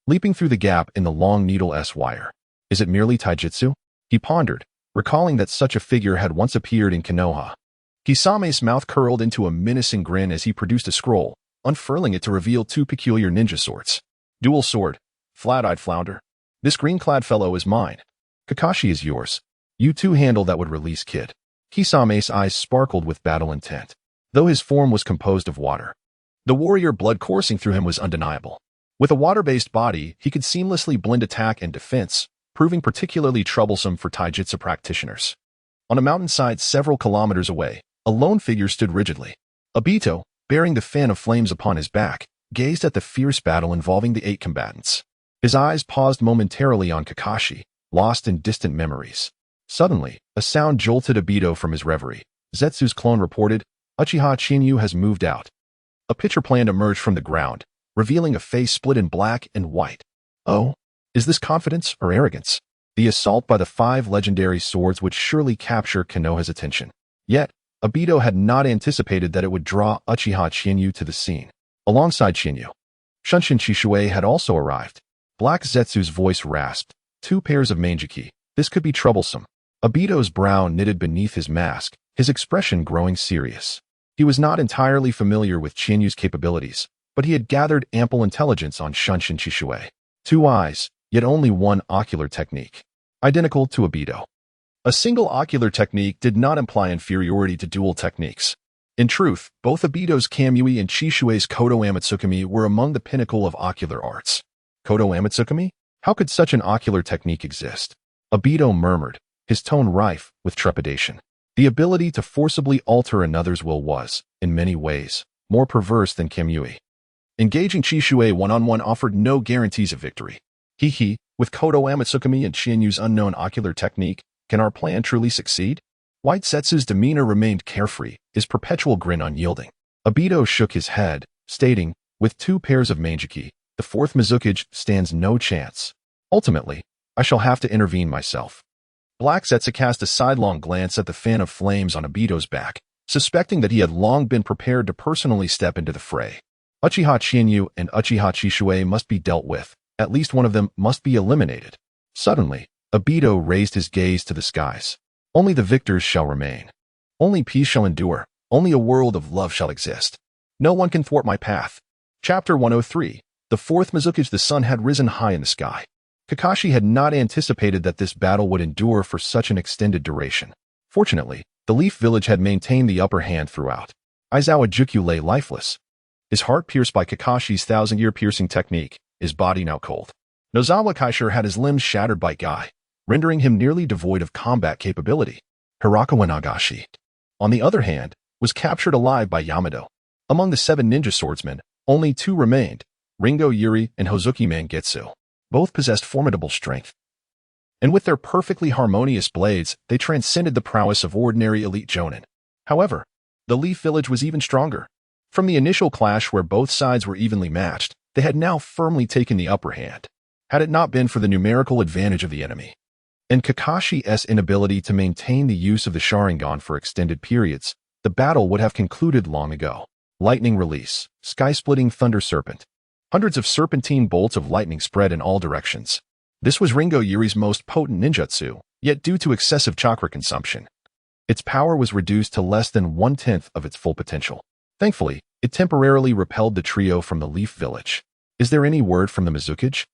leaping through the gap in the long needle-s wire. Is it merely taijutsu? He pondered, recalling that such a figure had once appeared in Konoha. Kisame's mouth curled into a menacing grin as he produced a scroll, unfurling it to reveal 2 peculiar ninja swords. Dual sword, flat-eyed flounder. This green-clad fellow is mine. Kakashi is yours. You 2 handle that would release Kid. Kisame's eyes sparkled with battle intent, though his form was composed of water. The warrior blood coursing through him was undeniable. With a water-based body, he could seamlessly blend attack and defense, proving particularly troublesome for taijutsu practitioners. On a mountainside several kilometers away, a lone figure stood rigidly. Obito, bearing the fan of flames upon his back, gazed at the fierce battle involving the 8 combatants. His eyes paused momentarily on Kakashi, lost in distant memories. Suddenly, a sound jolted Obito from his reverie. Zetsu's clone reported, "Uchiha Chiba has moved out." A picture plant emerged from the ground, revealing a face split in black and white. Oh, is this confidence or arrogance? The assault by the 5 legendary swords would surely capture Konoha's attention. Yet, Obito had not anticipated that it would draw Uchiha Chiba to the scene. alongside Shinyu. Shunshin Chishui had also arrived. Black Zetsu's voice rasped. 2 pairs of Manjiki. This could be troublesome. Obito's brow knitted beneath his mask, his expression growing serious. He was not entirely familiar with Chinyu's capabilities, but he had gathered ample intelligence on Shunshin Chishui. 2 eyes, yet only 1 ocular technique. Identical to Obito. A single ocular technique did not imply inferiority to dual techniques. In truth, both Obito's Kamui and Chishue's Kodo Amatsukami were among the pinnacle of ocular arts. Kodo Amatsukami? How could such an ocular technique exist? Obito murmured, his tone rife with trepidation. The ability to forcibly alter another's will was, in many ways, more perverse than Kamui. Engaging Chishue one-on-one offered no guarantees of victory. With Kodo Amatsukami and Shinyu's unknown ocular technique, can our plan truly succeed? White Setsu's demeanor remained carefree, his perpetual grin unyielding. Obito shook his head, stating, with 2 pairs of Manjiki, the 4th Mizukage stands no chance. Ultimately, I shall have to intervene myself. Black Zetsu cast a sidelong glance at the fan of flames on Obito's back, suspecting that he had long been prepared to personally step into the fray. Uchiha Chinyu and Uchiha Chishue must be dealt with. At least one of them must be eliminated. Suddenly, Obito raised his gaze to the skies. Only the victors shall remain. Only peace shall endure. Only a world of love shall exist. No one can thwart my path. Chapter 103. The 4th Mizukage. The sun had risen high in the sky. Kakashi had not anticipated that this battle would endure for such an extended duration. Fortunately, the Leaf Village had maintained the upper hand throughout. Aizawa Jukyu lay lifeless, his heart pierced by Kakashi's 1,000-year piercing technique, his body now cold. Nozawa Kaishur had his limbs shattered by Guy, rendering him nearly devoid of combat capability. Hirakawa Nagashi, on the other hand, was captured alive by Yamato. Among the 7 ninja swordsmen, only 2 remained, Ringo Yuri and Hozuki Mangetsu. Both possessed formidable strength. And with their perfectly harmonious blades, they transcended the prowess of ordinary elite jonin. However, the Leaf Village was even stronger. From the initial clash where both sides were evenly matched, they had now firmly taken the upper hand, had it not been for the numerical advantage of the enemy. And Kakashi's inability to maintain the use of the Sharingan for extended periods, the battle would have concluded long ago. Lightning release, sky-splitting thunder serpent. Hundreds of serpentine bolts of lightning spread in all directions. This was Ringo Yuri's most potent ninjutsu, yet due to excessive chakra consumption, its power was reduced to less than 1/10 of its full potential. Thankfully, it temporarily repelled the trio from the Leaf Village. Is there any word from the Mizukage?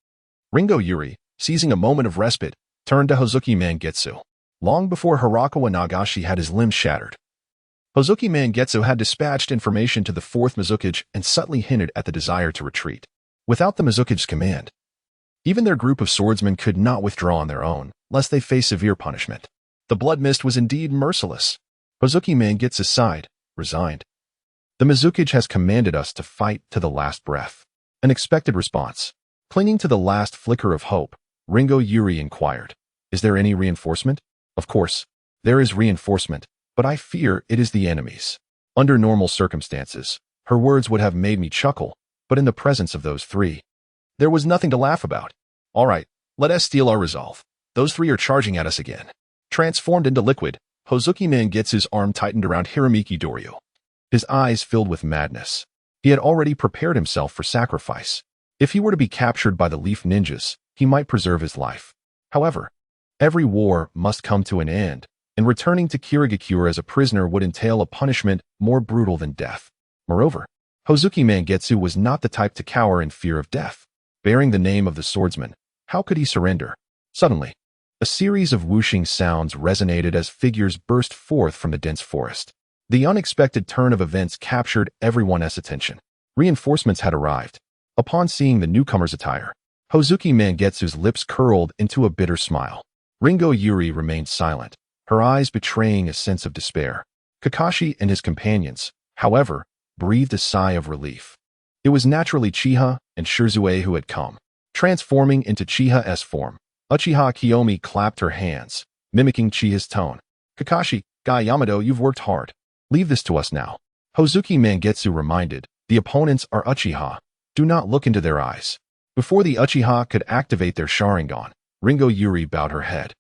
Ringo Yuri, seizing a moment of respite, turned to Hozuki Mangetsu. Long before Hirakawa Nagashi had his limbs shattered, Hozuki Mangetsu had dispatched information to the 4th Mizukage and subtly hinted at the desire to retreat. Without the Mizukage's command, even their group of swordsmen could not withdraw on their own, lest they face severe punishment. The blood mist was indeed merciless. Hozuki Mangetsu sighed, resigned. The Mizukage has commanded us to fight to the last breath. An expected response. Clinging to the last flicker of hope, Ringo Yuri inquired, is there any reinforcement? Of course, there is reinforcement, but I fear it is the enemy's. Under normal circumstances, her words would have made me chuckle, but in the presence of those 3, there was nothing to laugh about. All right, let us steel our resolve. Those 3 are charging at us again. Transformed into liquid, Hozuki Mangetsu's arm tightened around Hiramiki Doryu. His eyes filled with madness. He had already prepared himself for sacrifice. If he were to be captured by the Leaf Ninjas, he might preserve his life. However, every war must come to an end, and returning to Kirigakure as a prisoner would entail a punishment more brutal than death. Moreover, Hozuki Mangetsu was not the type to cower in fear of death. Bearing the name of the swordsman, how could he surrender? Suddenly, a series of whooshing sounds resonated as figures burst forth from the dense forest. The unexpected turn of events captured everyone's attention. Reinforcements had arrived. Upon seeing the newcomer's attire, Hozuki Mangetsu's lips curled into a bitter smile. Ringo Yuri remained silent, her eyes betraying a sense of despair. Kakashi and his companions, however, breathed a sigh of relief. It was naturally Chiha and Shirzue who had come. Transforming into Chiha's form, Uchiha Kiyomi clapped her hands, mimicking Chiha's tone. Kakashi, Guy Yamato, you've worked hard. Leave this to us now. Hozuki Mangetsu reminded, the opponents are Uchiha. Do not look into their eyes. Before the Uchiha could activate their Sharingan, Ringo Yuri bowed her head,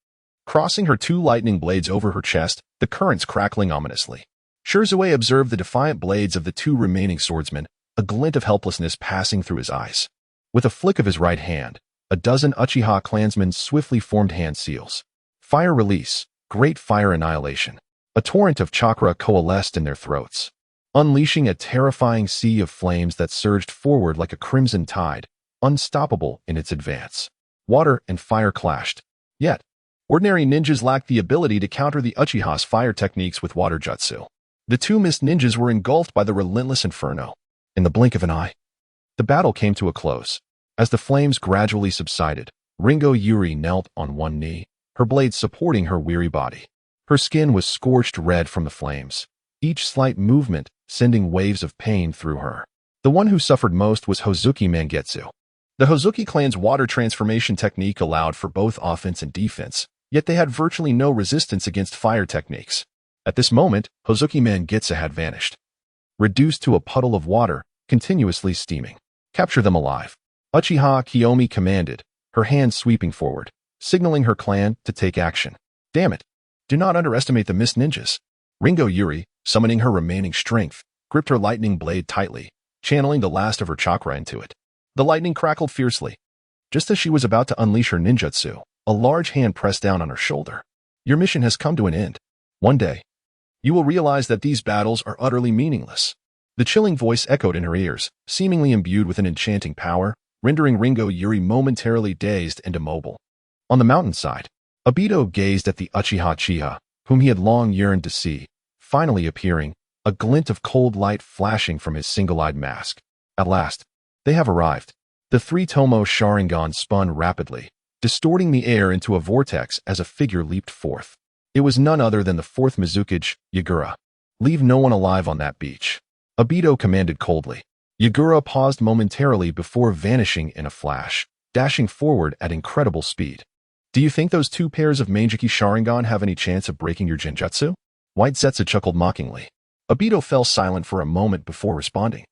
crossing her 2 lightning blades over her chest, the currents crackling ominously. Shirzue observed the defiant blades of the 2 remaining swordsmen, a glint of helplessness passing through his eyes. With a flick of his right hand, a dozen Uchiha clansmen swiftly formed hand seals. Fire release, great fire annihilation. A torrent of chakra coalesced in their throats, unleashing a terrifying sea of flames that surged forward like a crimson tide, unstoppable in its advance. Water and fire clashed. Yet, ordinary ninjas lacked the ability to counter the Uchiha's fire techniques with water jutsu. The two mist ninjas were engulfed by the relentless inferno. In the blink of an eye, the battle came to a close. As the flames gradually subsided, Ringo Yuri knelt on one knee, her blade supporting her weary body. Her skin was scorched red from the flames, each slight movement sending waves of pain through her. The one who suffered most was Hozuki Mangetsu. The Hozuki clan's water transformation technique allowed for both offense and defense, yet they had virtually no resistance against fire techniques. At this moment, Hozuki Mangetsu had vanished, reduced to a puddle of water, continuously steaming. Capture them alive. Uchiha Kiyomi commanded, her hand sweeping forward, signaling her clan to take action. Damn it. Do not underestimate the mist ninjas. Ringo Yuri, summoning her remaining strength, gripped her lightning blade tightly, channeling the last of her chakra into it. The lightning crackled fiercely. Just as she was about to unleash her ninjutsu, a large hand pressed down on her shoulder. Your mission has come to an end. One day, you will realize that these battles are utterly meaningless. The chilling voice echoed in her ears, seemingly imbued with an enchanting power, rendering Ringo Yuri momentarily dazed and immobile. On the mountainside, Obito gazed at the Uchiha Chiba, whom he had long yearned to see, finally appearing, a glint of cold light flashing from his single-eyed mask. At last, they have arrived. The three-tomo Sharingan spun rapidly, distorting the air into a vortex as a figure leaped forth. It was none other than the fourth Mizukage, Yagura. Leave no one alive on that beach. Obito commanded coldly. Yagura paused momentarily before vanishing in a flash, dashing forward at incredible speed. Do you think those two pairs of Manjiki Sharingan have any chance of breaking your genjutsu? White Zetsu chuckled mockingly. Obito fell silent for a moment before responding.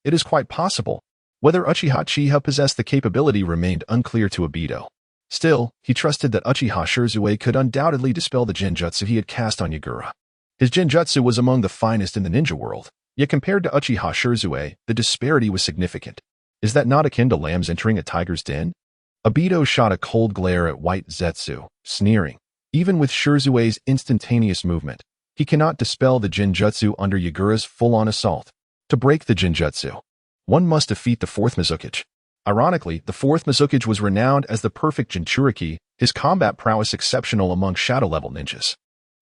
It is quite possible. Whether Uchiha Chiba possessed the capability remained unclear to Obito. Still, he trusted that Uchiha Shirzue could undoubtedly dispel the genjutsu he had cast on Yagura. His genjutsu was among the finest in the ninja world, yet compared to Uchiha Shirzue, the disparity was significant. Is that not akin to lambs entering a tiger's den? Obito shot a cold glare at White Zetsu, sneering. Even with Shirzue's instantaneous movement, he cannot dispel the genjutsu under Yagura's full-on assault. To break the genjutsu, one must defeat the fourth Mizukage. Ironically, the fourth Mizukage was renowned as the perfect Jinchuriki, his combat prowess exceptional among shadow-level ninjas.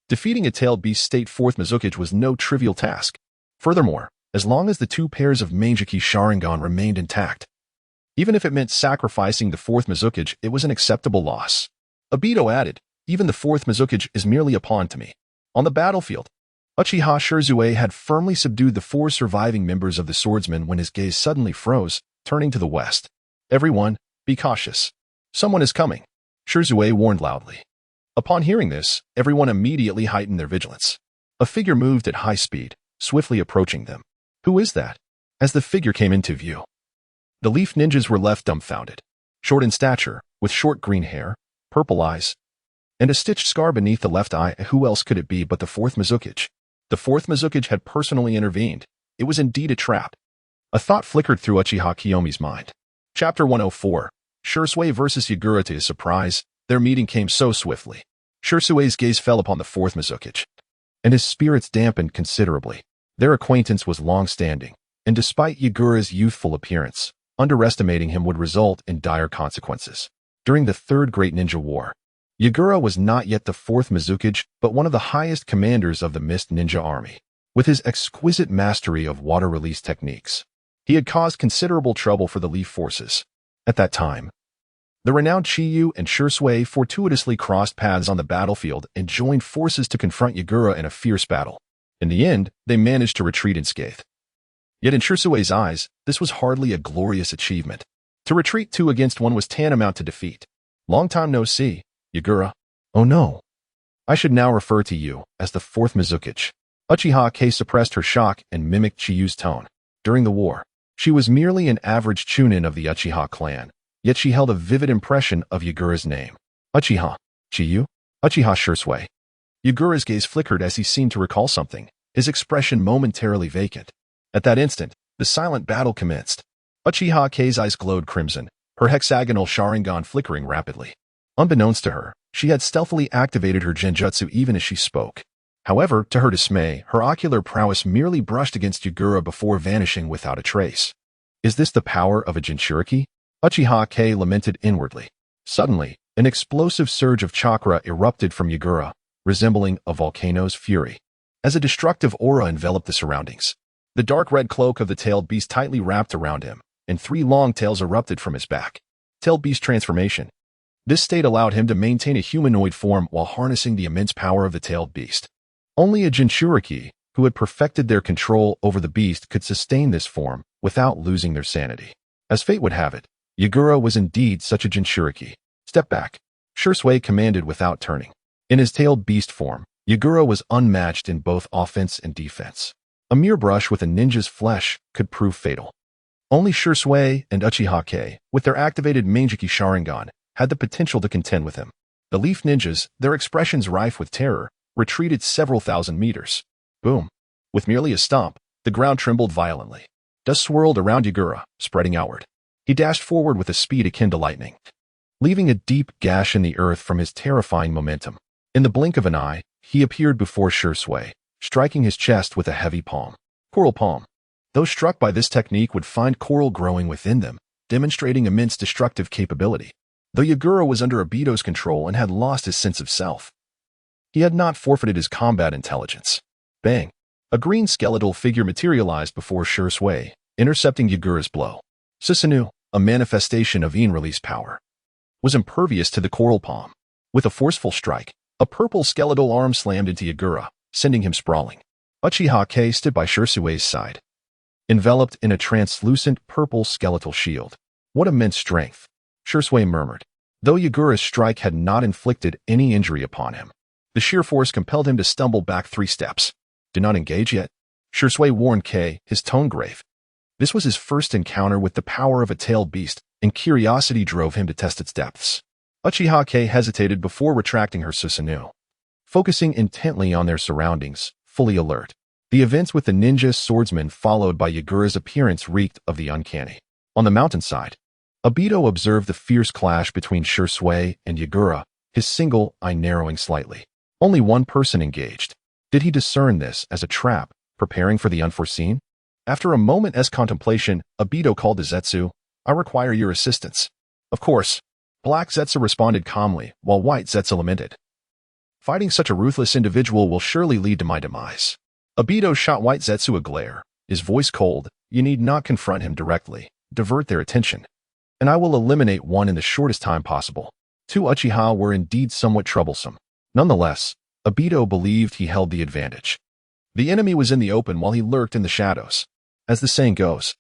Defeating a tailed beast state fourth Mizukage was no trivial task. Furthermore, as long as the two pairs of Manjiki Sharingan remained intact, even if it meant sacrificing the fourth Mizukage, it was an acceptable loss. Obito added, even the fourth Mizukage is merely a pawn to me. On the battlefield, Uchiha Shirzue had firmly subdued the four surviving members of the swordsmen when his gaze suddenly froze, turning to the west. Everyone, be cautious. Someone is coming, Shirzue warned loudly. Upon hearing this, everyone immediately heightened their vigilance. A figure moved at high speed, swiftly approaching them. Who is that? As the figure came into view, the Leaf Ninjas were left dumbfounded. Short in stature, with short green hair, purple eyes, and a stitched scar beneath the left eye, who else could it be but the fourth Mizukage? The fourth Mizukage had personally intervened. It was indeed a trap. A thought flickered through Uchiha Kiyomi's mind. Chapter 104. Shirzue versus Yagura. To his surprise, their meeting came so swiftly. Shirzue's gaze fell upon the fourth Mizukage, and his spirits dampened considerably. Their acquaintance was long-standing, and despite Yagura's youthful appearance, underestimating him would result in dire consequences. During the Third Great Ninja War, Yagura was not yet the fourth Mizukage, but one of the highest commanders of the Mist Ninja Army. With his exquisite mastery of water release techniques, he had caused considerable trouble for the Leaf forces. At that time, the renowned Chiyu and Shirzue fortuitously crossed paths on the battlefield and joined forces to confront Yagura in a fierce battle. In the end, they managed to retreat unscathed. Yet in Shirzue's eyes, this was hardly a glorious achievement. To retreat 2 against 1 was tantamount to defeat. Long time no see, Yagura. Oh no. I should now refer to you as the fourth Mizukage. Uchiha K suppressed her shock and mimicked Chiyu's tone. During the war, she was merely an average chunin of the Uchiha clan, yet she held a vivid impression of Yagura's name. Uchiha, Chiyu, Uchiha Shirzue. Yagura's gaze flickered as he seemed to recall something, his expression momentarily vacant. At that instant, The silent battle commenced. Uchiha Kei's eyes glowed crimson, her hexagonal Sharingan flickering rapidly. Unbeknownst to her, she had stealthily activated her genjutsu even as she spoke. However, to her dismay, her ocular prowess merely brushed against Yagura before vanishing without a trace. Is this the power of a Jinchuriki? Uchiha Kei lamented inwardly. Suddenly, an explosive surge of chakra erupted from Yagura, resembling a volcano's fury. As a destructive aura enveloped the surroundings, the dark red cloak of the tailed beast tightly wrapped around him, and 3 long tails erupted from his back. Tailed beast transformation. This state allowed him to maintain a humanoid form while harnessing the immense power of the tailed beast. Only a Jinchuriki, who had perfected their control over the beast, could sustain this form without losing their sanity. As fate would have it, Yagura was indeed such a Jinchuriki. Step back. Shursui commanded without turning. In his tailed beast form, Yagura was unmatched in both offense and defense. A mere brush with a ninja's flesh could prove fatal. Only Shursui and Uchiha Kei, with their activated Manjiki Sharingan, had the potential to contend with him. The Leaf Ninjas, their expressions rife with terror, retreated several thousand meters. Boom. With merely a stomp, the ground trembled violently. Dust swirled around Yagura, spreading outward. He dashed forward with a speed akin to lightning, leaving a deep gash in the earth from his terrifying momentum. In the blink of an eye, he appeared before Shursui, striking his chest with a heavy palm. Coral palm. Those struck by this technique would find coral growing within them, demonstrating immense destructive capability. Though Yagura was under Obito's control and had lost his sense of self, he had not forfeited his combat intelligence. Bang! A green skeletal figure materialized before Shursui, intercepting Yagura's blow. Susanoo, a manifestation of Yin-release power, was impervious to the coral palm. With a forceful strike, a purple skeletal arm slammed into Yagura, sending him sprawling. Uchiha Kei stood by Shursui's side, enveloped in a translucent purple skeletal shield. What immense strength! Shursui murmured. Though Yagura's strike had not inflicted any injury upon him, the sheer force compelled him to stumble back 3 steps. Do not engage yet, Shursui warned Kei, his tone grave. This was his first encounter with the power of a tailed beast, and curiosity drove him to test its depths. Uchiha Kei hesitated before retracting her Susanoo, focusing intently on their surroundings, fully alert. The events with the ninja swordsman followed by Yagura's appearance reeked of the uncanny. On the mountainside, Obito observed the fierce clash between Shursui and Yagura, his single eye narrowing slightly. Only one person engaged. Did he discern this as a trap, preparing for the unforeseen? After a moment's contemplation, Obito called to Zetsu. I require your assistance. Of course. Black Zetsu responded calmly, while White Zetsu lamented. Fighting such a ruthless individual will surely lead to my demise. Obito shot White Zetsu a glare, his voice cold. You need not confront him directly. Divert their attention, and I will eliminate one in the shortest time possible. 2 Uchiha were indeed somewhat troublesome. Nonetheless, Obito believed he held the advantage. The enemy was in the open while he lurked in the shadows. As the saying goes,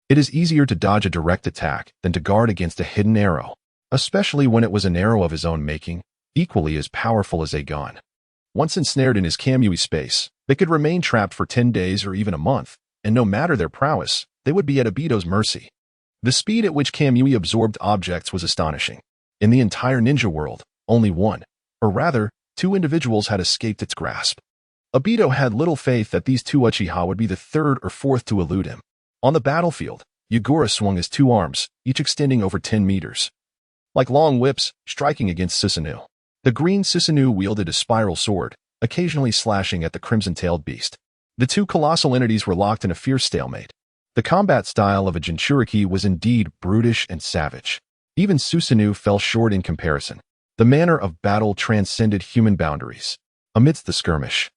it is easier to dodge a direct attack than to guard against a hidden arrow, especially when it was an arrow of his own making, equally as powerful as a gun. Once ensnared in his Kamui space, they could remain trapped for 10 days or even a month, and no matter their prowess, they would be at Obito's mercy. The speed at which Kamui absorbed objects was astonishing. In the entire ninja world, only one, or rather, 2 individuals had escaped its grasp. Obito had little faith that these 2 Uchiha would be the 3rd or 4th to elude him. On the battlefield, Yagura swung his 2 arms, each extending over 10 meters, like long whips, striking against Susanoo. The green Susanoo wielded a spiral sword, occasionally slashing at the crimson-tailed beast. The 2 colossal entities were locked in a fierce stalemate. The combat style of a Jinchuriki was indeed brutish and savage. Even Susanoo fell short in comparison. The manner of battle transcended human boundaries. Amidst the skirmish,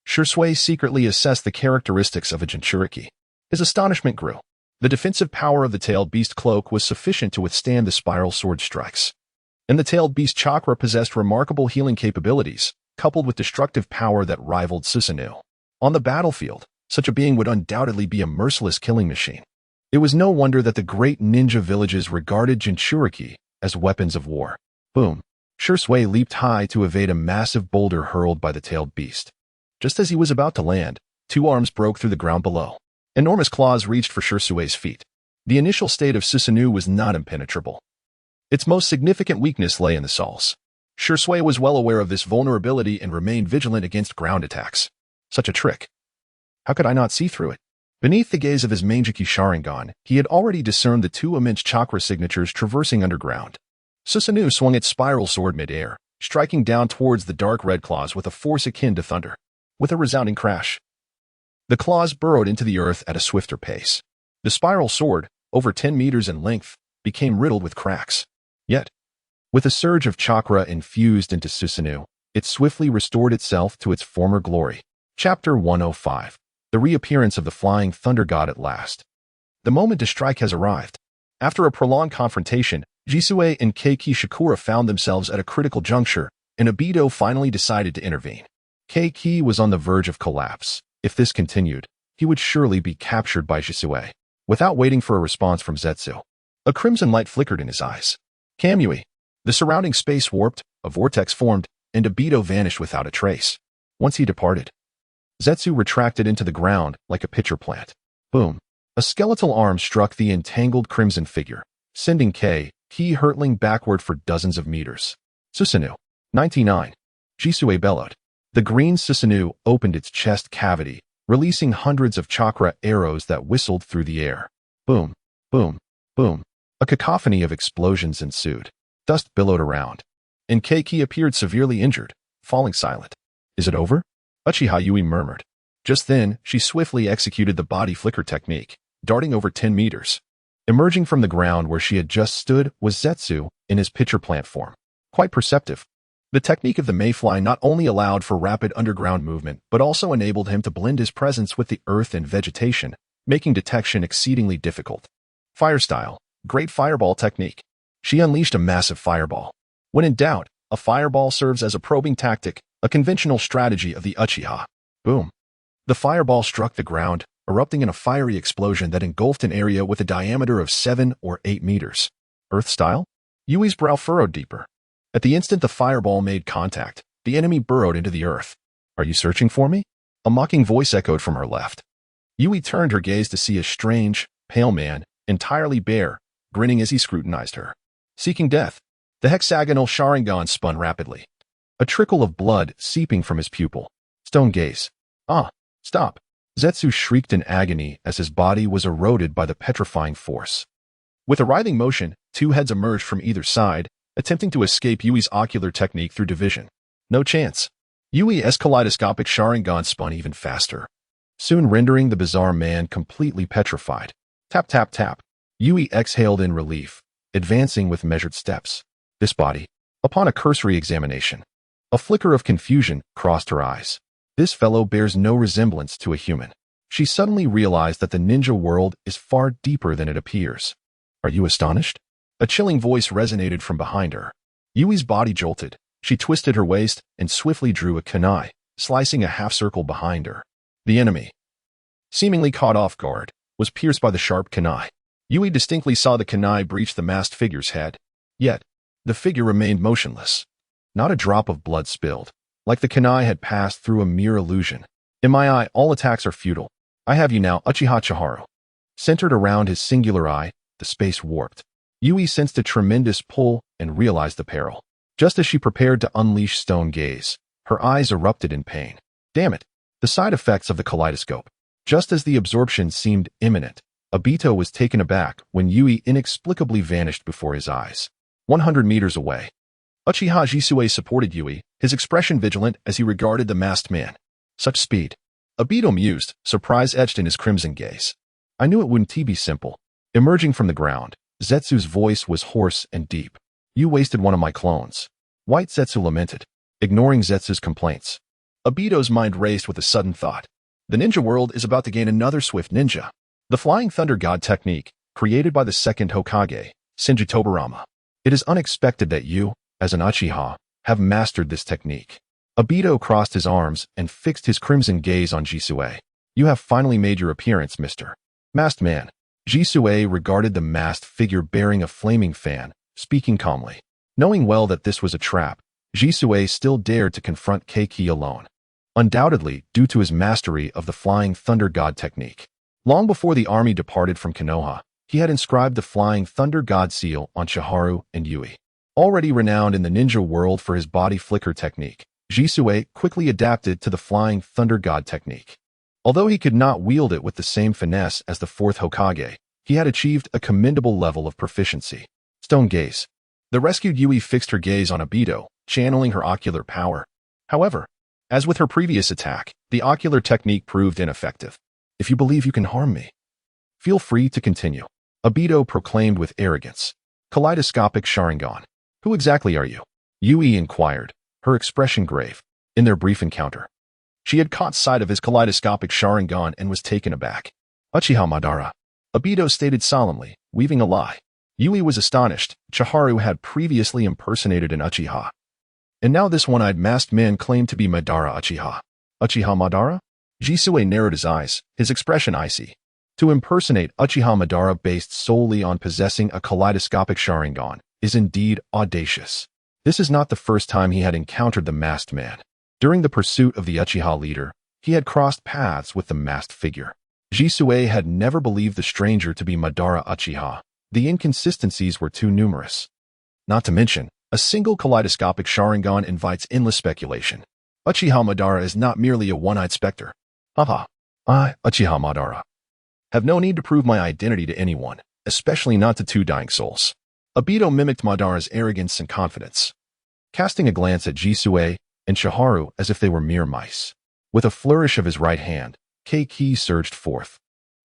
Shursui secretly assessed the characteristics of a Jinchuriki. His astonishment grew. The defensive power of the tailed beast cloak was sufficient to withstand the spiral sword strikes, and the tailed beast chakra possessed remarkable healing capabilities, coupled with destructive power that rivaled Susanoo. On the battlefield, such a being would undoubtedly be a merciless killing machine. It was no wonder that the great ninja villages regarded Jinchuriki as weapons of war. Boom! Shursui leaped high to evade a massive boulder hurled by the tailed beast. Just as he was about to land, 2 arms broke through the ground below. Enormous claws reached for Shursui's feet. The initial state of Susanoo was not impenetrable. Its most significant weakness lay in the soles. Shursui was well aware of this vulnerability and remained vigilant against ground attacks. Such a trick. How could I not see through it? Beneath the gaze of his Mangeki Sharingan, he had already discerned the two immense chakra signatures traversing underground. Susanoo swung its spiral sword mid-air, striking down towards the dark red claws with a force akin to thunder. With a resounding crash, the claws burrowed into the earth at a swifter pace. The spiral sword, over 10 meters in length, became riddled with cracks. Yet, with a surge of chakra infused into Susanoo, it swiftly restored itself to its former glory. Chapter 105. The reappearance of the flying thunder god at last. The moment to strike has arrived. After a prolonged confrontation, Jisue and Keiki Shikura found themselves at a critical juncture, and Obito finally decided to intervene. Keiki was on the verge of collapse. If this continued, he would surely be captured by Jisue. Without waiting for a response from Zetsu, a crimson light flickered in his eyes. Kamui. The surrounding space warped, a vortex formed, and Obito vanished without a trace. Once he departed, Zetsu retracted into the ground like a pitcher plant. Boom. A skeletal arm struck the entangled crimson figure, sending Keiki hurtling backward for dozens of meters. Susanoo. 99. Jisue bellowed. The green Susanoo opened its chest cavity, releasing hundreds of chakra arrows that whistled through the air. Boom, boom, boom. A cacophony of explosions ensued. Dust billowed around, and Keiki appeared severely injured, falling silent. Is it over? Uchiha Yui murmured. Just then, she swiftly executed the body flicker technique, darting over 10 meters. Emerging from the ground where she had just stood was Zetsu in his pitcher plant form. Quite perceptive. The technique of the mayfly not only allowed for rapid underground movement, but also enabled him to blend his presence with the earth and vegetation, making detection exceedingly difficult. Fire style. Great fireball technique. She unleashed a massive fireball. When in doubt, a fireball serves as a probing tactic, a conventional strategy of the Uchiha. Boom. The fireball struck the ground, erupting in a fiery explosion that engulfed an area with a diameter of 7 or 8 meters. Earth style? Yui's brow furrowed deeper. At the instant the fireball made contact, the enemy burrowed into the earth. Are you searching for me? A mocking voice echoed from her left. Yui turned her gaze to see a strange, pale man, entirely bare, grinning as he scrutinized her. Seeking death. The hexagonal Sharingan spun rapidly. A trickle of blood seeping from his pupil. Stone gaze. Ah, stop. Zetsu shrieked in agony as his body was eroded by the petrifying force. With a writhing motion, two heads emerged from either side, attempting to escape Yui's ocular technique through division. No chance. Yui's kaleidoscopic Sharingan spun even faster, soon rendering the bizarre man completely petrified. Tap, tap, tap. Yui exhaled in relief, advancing with measured steps. This body, upon a cursory examination, a flicker of confusion crossed her eyes. This fellow bears no resemblance to a human. She suddenly realized that the ninja world is far deeper than it appears. Are you astonished? A chilling voice resonated from behind her. Yui's body jolted. She twisted her waist and swiftly drew a kunai, slicing a half-circle behind her. The enemy, seemingly caught off guard, was pierced by the sharp kunai. Yui distinctly saw the kunai breach the masked figure's head. Yet, the figure remained motionless. Not a drop of blood spilled, like the kunai had passed through a mere illusion. In my eye, all attacks are futile. I have you now, Uchiha Chiharu. Centered around his singular eye, the space warped. Yui sensed a tremendous pull and realized the peril. Just as she prepared to unleash stone gaze, her eyes erupted in pain. Damn it! The side effects of the kaleidoscope. Just as the absorption seemed imminent, Obito was taken aback when Yui inexplicably vanished before his eyes. 100 meters away, Uchiha Jisue supported Yui, his expression vigilant as he regarded the masked man. Such speed. Obito mused, surprise etched in his crimson gaze. I knew it wouldn't be simple. Emerging from the ground, Zetsu's voice was hoarse and deep. You wasted one of my clones. White Zetsu lamented, ignoring Zetsu's complaints. Obito's mind raced with a sudden thought. The ninja world is about to gain another swift ninja. The Flying Thunder God technique, created by the second Hokage, Shinji Tobarama. It is unexpected that you, as an Uchiha, have mastered this technique. Obito crossed his arms and fixed his crimson gaze on Jisue. You have finally made your appearance, Mr. Masked Man. Jisue regarded the masked figure bearing a flaming fan, speaking calmly. Knowing well that this was a trap, Jisue still dared to confront Keiki alone. Undoubtedly due to his mastery of the Flying Thunder God technique. Long before the army departed from Konoha, he had inscribed the Flying Thunder God seal on Chiharu and Yui. Already renowned in the ninja world for his body flicker technique, Jisue quickly adapted to the Flying Thunder God technique. Although he could not wield it with the same finesse as the fourth Hokage, he had achieved a commendable level of proficiency. Stone gaze. The rescued Yui fixed her gaze on Obito, channeling her ocular power. However, as with her previous attack, the ocular technique proved ineffective. If you believe you can harm me, feel free to continue, Obito proclaimed with arrogance. Kaleidoscopic Sharingan. Who exactly are you? Yui inquired, her expression grave. In their brief encounter, she had caught sight of his kaleidoscopic Sharingan and was taken aback. Uchiha Madara, Obito stated solemnly, weaving a lie. Yui was astonished. Chiharu had previously impersonated an Uchiha, and now this one-eyed masked man claimed to be Madara Uchiha. Uchiha Madara? Jisue narrowed his eyes, his expression icy. To impersonate Uchiha Madara based solely on possessing a kaleidoscopic Sharingan is indeed audacious. This is not the first time he had encountered the masked man. During the pursuit of the Uchiha leader, he had crossed paths with the masked figure. Jisue had never believed the stranger to be Madara Uchiha. The inconsistencies were too numerous. Not to mention, a single kaleidoscopic Sharingan invites endless speculation. Uchiha Madara is not merely a one-eyed specter. Haha. I, Uchiha Madara, have no need to prove my identity to anyone, especially not to two dying souls. Obito mimicked Madara's arrogance and confidence, casting a glance at Jisue and Chiharu as if they were mere mice. With a flourish of his right hand, Kei surged forth,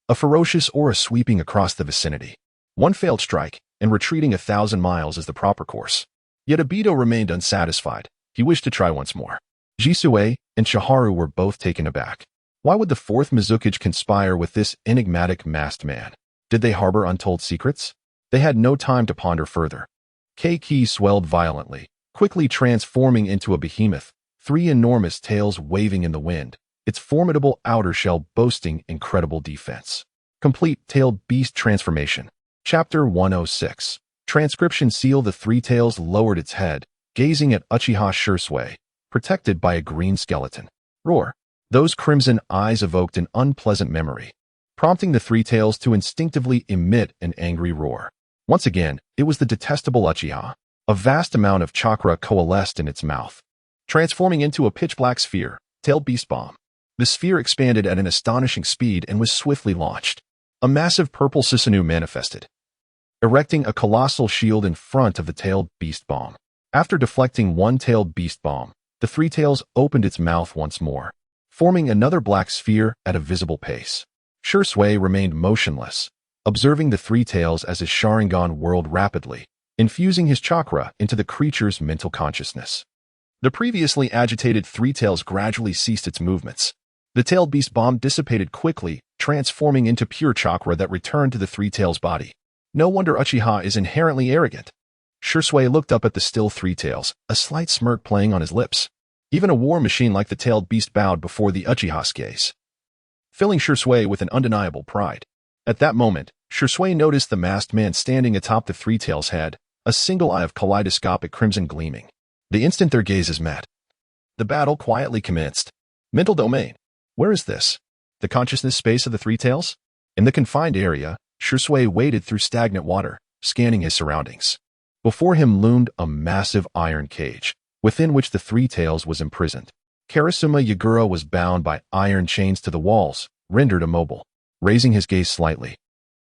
a ferocious aura sweeping across the vicinity. One failed strike, and retreating 1,000 miles is the proper course. Yet Obito remained unsatisfied. He wished to try once more. Jisue and Chiharu were both taken aback. Why would the fourth Mizukage conspire with this enigmatic masked man? Did they harbor untold secrets? They had no time to ponder further. Kei swelled violently, quickly transforming into a behemoth, 3 enormous tails waving in the wind, its formidable outer shell boasting incredible defense. Complete tailed beast transformation. Chapter 106. Transcription seal. The 3 tails lowered its head, gazing at Uchiha Shisui, protected by a green skeleton. Roar. Those crimson eyes evoked an unpleasant memory, prompting the 3 tails to instinctively emit an angry roar. Once again, it was the detestable Uchiha. A vast amount of chakra coalesced in its mouth, transforming into a pitch-black sphere, tailed beast bomb. The sphere expanded at an astonishing speed and was swiftly launched. A massive purple Susanoo manifested, erecting a colossal shield in front of the tailed beast bomb. After deflecting one tailed beast bomb, the 3 tails opened its mouth once more, forming another black sphere at a visible pace. Shisui remained motionless, observing the 3 tails as his Sharingan whirled rapidly, infusing his chakra into the creature's mental consciousness. The previously agitated 3 tails gradually ceased its movements. The tailed beast bomb dissipated quickly, transforming into pure chakra that returned to the 3 tails' body. No wonder Uchiha is inherently arrogant. Shisui looked up at the still 3 tails, a slight smirk playing on his lips. Even a war machine like the tailed beast bowed before the Uchiha's gaze, filling Shisui with an undeniable pride. At that moment, Shisui noticed the masked man standing atop the 3 tails' head, a single eye of kaleidoscopic crimson gleaming. The instant their gazes met, the battle quietly commenced. Mental domain. Where is this? The consciousness space of the 3 tails? In the confined area, Shisui waded through stagnant water, scanning his surroundings. Before him loomed a massive iron cage, within which the 3 tails was imprisoned. Karasuma Yagura was bound by iron chains to the walls, rendered immobile. Raising his gaze slightly,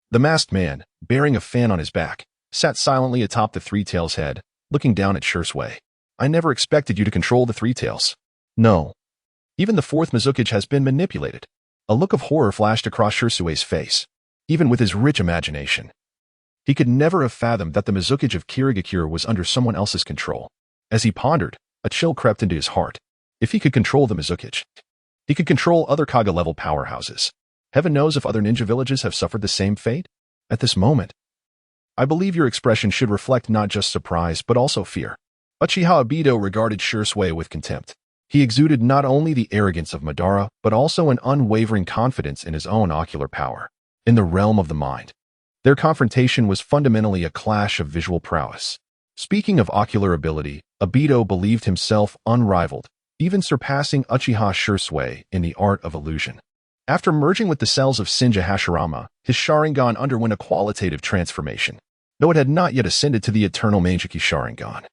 the masked man, bearing a fan on his back, sat silently atop the 3 tails' head, looking down at Shisui. I never expected you to control the 3 tails. No. Even the 4th Mizukage has been manipulated. A look of horror flashed across Shisui's face. Even with his rich imagination, he could never have fathomed that the Mizukage of Kirigakure was under someone else's control. As he pondered, a chill crept into his heart. If he could control the Mizukage, he could control other Kaga-level powerhouses. Heaven knows if other ninja villages have suffered the same fate. At this moment, I believe your expression should reflect not just surprise but also fear. Uchiha Obito regarded Shisui with contempt. He exuded not only the arrogance of Madara, but also an unwavering confidence in his own ocular power. In the realm of the mind, their confrontation was fundamentally a clash of visual prowess. Speaking of ocular ability, Obito believed himself unrivaled, even surpassing Uchiha Shisui in the art of illusion. After merging with the cells of Senja Hashirama, his Sharingan underwent a qualitative transformation, though it had not yet ascended to the eternal Meijiki Sharingan.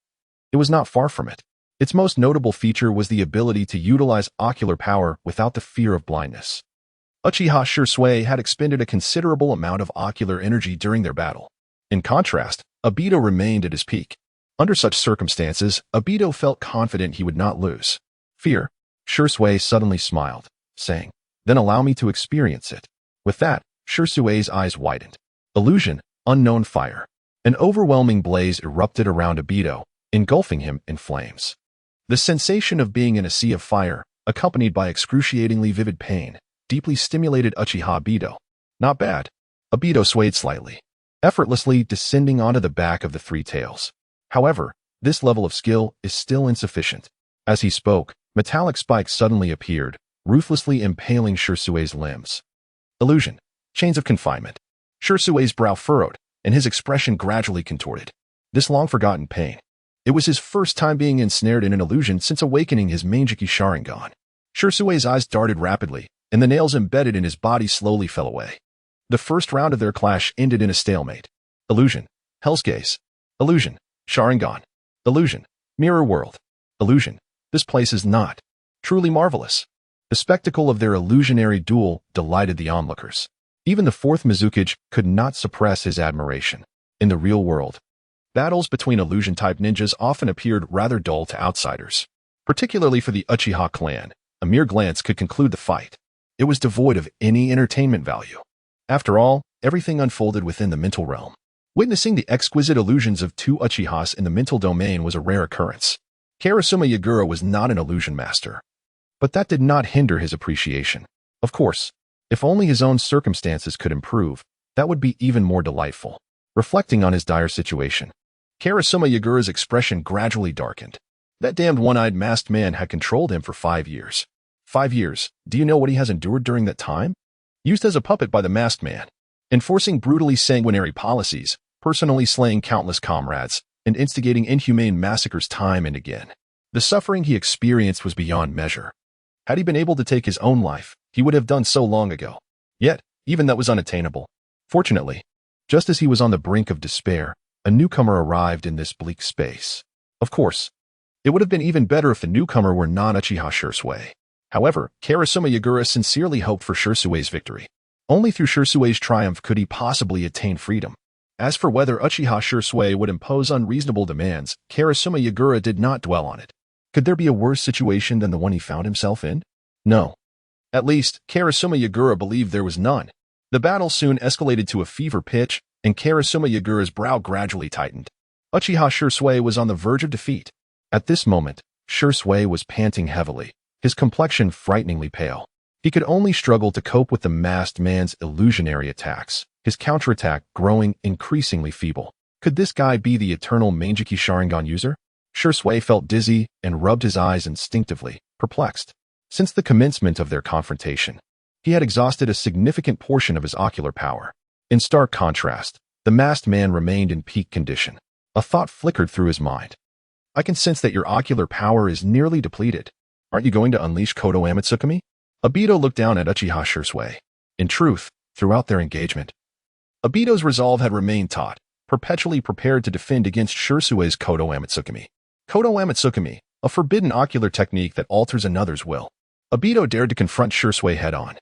It was not far from it. Its most notable feature was the ability to utilize ocular power without the fear of blindness. Uchiha Shursui had expended a considerable amount of ocular energy during their battle. In contrast, Obito remained at his peak. Under such circumstances, Obito felt confident he would not lose. Fear. Shursui suddenly smiled, saying, "Then allow me to experience it." With that, Shursui's eyes widened. Illusion, unknown fire. An overwhelming blaze erupted around Obito, engulfing him in flames. The sensation of being in a sea of fire, accompanied by excruciatingly vivid pain, deeply stimulated Uchiha Obito. Not bad. Obito swayed slightly, effortlessly descending onto the back of the three tails. However, this level of skill is still insufficient. As he spoke, metallic spikes suddenly appeared, ruthlessly impaling Shursui's limbs. Illusion. Chains of confinement. Shursui's brow furrowed, and his expression gradually contorted. This long-forgotten pain. It was his first time being ensnared in an illusion since awakening his Manjiki Sharingan. Shursui's eyes darted rapidly, and the nails embedded in his body slowly fell away. The first round of their clash ended in a stalemate. Illusion. Hell's Gaze. Illusion. Sharingan. Illusion. Mirror World. Illusion. This place is not. Truly marvelous. The spectacle of their illusionary duel delighted the onlookers. Even the fourth Mizukage could not suppress his admiration. In the real world, battles between illusion-type ninjas often appeared rather dull to outsiders. Particularly for the Uchiha clan, a mere glance could conclude the fight. It was devoid of any entertainment value. After all, everything unfolded within the mental realm. Witnessing the exquisite illusions of two Uchihas in the mental domain was a rare occurrence. Karasuma Yagura was not an illusion master. But that did not hinder his appreciation. Of course, if only his own circumstances could improve, that would be even more delightful. Reflecting on his dire situation, Karasuma Yagura's expression gradually darkened. That damned one-eyed masked man had controlled him for 5 years. 5 years, do you know what he has endured during that time? Used as a puppet by the masked man, enforcing brutally sanguinary policies, personally slaying countless comrades, and instigating inhumane massacres time and again. The suffering he experienced was beyond measure. Had he been able to take his own life, he would have done so long ago. Yet, even that was unattainable. Fortunately, just as he was on the brink of despair, a newcomer arrived in this bleak space. Of course, it would have been even better if the newcomer were non-Uchiha Shursui. However, Karasuma Yagura sincerely hoped for Shursui's victory. Only through Shursui's triumph could he possibly attain freedom. As for whether Uchiha Shursui would impose unreasonable demands, Karasuma Yagura did not dwell on it. Could there be a worse situation than the one he found himself in? No. At least, Karasuma Yagura believed there was none. The battle soon escalated to a fever pitch, and Karasuma Yagura's brow gradually tightened. Uchiha Shursui was on the verge of defeat. At this moment, Shursui was panting heavily, his complexion frighteningly pale. He could only struggle to cope with the masked man's illusionary attacks, his counterattack growing increasingly feeble. Could this guy be the eternal Manjiki Sharingan user? Shursui felt dizzy and rubbed his eyes instinctively, perplexed. Since the commencement of their confrontation, he had exhausted a significant portion of his ocular power. In stark contrast, the masked man remained in peak condition. A thought flickered through his mind. I can sense that your ocular power is nearly depleted. Aren't you going to unleash Kodo Amatsukami? Obito looked down at Uchiha Shursui. In truth, throughout their engagement, Obito's resolve had remained taut, perpetually prepared to defend against Shursui's Kodo Amatsukami. Kodo Amatsukami, a forbidden ocular technique that alters another's will. Obito dared to confront Shursui head-on.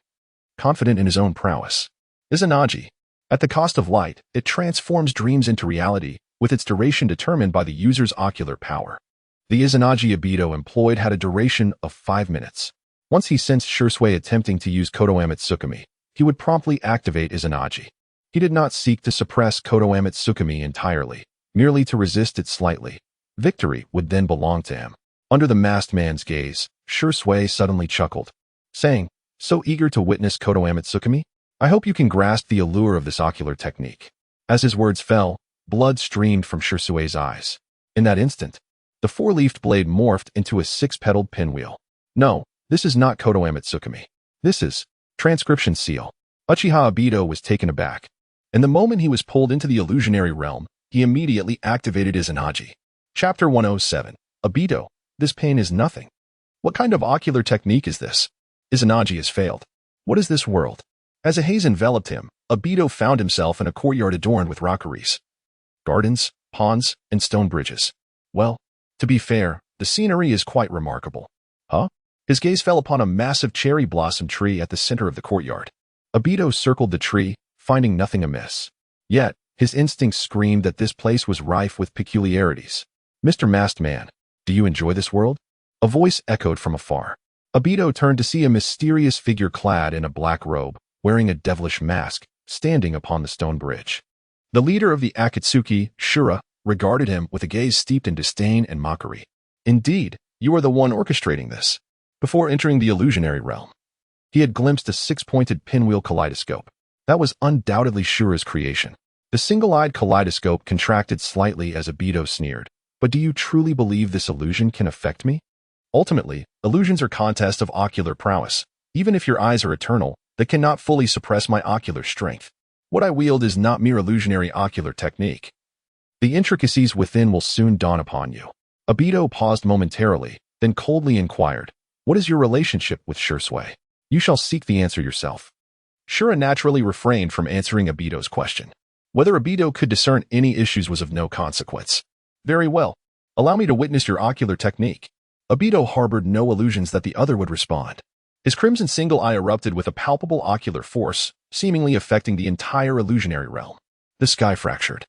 Confident in his own prowess. Izanagi. At the cost of light, it transforms dreams into reality, with its duration determined by the user's ocular power. The Izanagi Obito employed had a duration of 5 minutes. Once he sensed Shursui attempting to use Kodo Amatsukami, he would promptly activate Izanagi. He did not seek to suppress Kodo Amatsukami entirely, merely to resist it slightly. Victory would then belong to him. Under the masked man's gaze, Shursui suddenly chuckled, saying, "So eager to witness Kodo Amatsukami? I hope you can grasp the allure of this ocular technique." As his words fell, blood streamed from Shursui's eyes. In that instant, the four-leafed blade morphed into a 6-petaled pinwheel. No, this is not Kodo Amatsukami. This is transcription seal. Uchiha Obito was taken aback, and the moment he was pulled into the illusionary realm, he immediately activated Izanagi. Chapter 107. Obito, this pain is nothing. What kind of ocular technique is this? Izanagi has failed. What is this world? As a haze enveloped him, Obito found himself in a courtyard adorned with rockeries, gardens, ponds, and stone bridges. Well, to be fair, the scenery is quite remarkable. Huh? His gaze fell upon a massive cherry blossom tree at the center of the courtyard. Obito circled the tree, finding nothing amiss. Yet, his instincts screamed that this place was rife with peculiarities. "Mr. Masked Man, do you enjoy this world?" A voice echoed from afar. Obito turned to see a mysterious figure clad in a black robe, wearing a devilish mask, standing upon the stone bridge. The leader of the Akatsuki, Shura, regarded him with a gaze steeped in disdain and mockery. "Indeed, you are the one orchestrating this." Before entering the illusionary realm, he had glimpsed a six-pointed pinwheel kaleidoscope. That was undoubtedly Shura's creation. The single-eyed kaleidoscope contracted slightly as Obito sneered. "But do you truly believe this illusion can affect me?" Ultimately, illusions are contests of ocular prowess. Even if your eyes are eternal, they cannot fully suppress my ocular strength. What I wield is not mere illusionary ocular technique. The intricacies within will soon dawn upon you. Obito paused momentarily, then coldly inquired, "What is your relationship with Shursui?" "You shall seek the answer yourself." Shura naturally refrained from answering Obito's question. Whether Obito could discern any issues was of no consequence. "Very well. Allow me to witness your ocular technique." Obito harbored no illusions that the other would respond. His crimson single eye erupted with a palpable ocular force, seemingly affecting the entire illusionary realm. The sky fractured.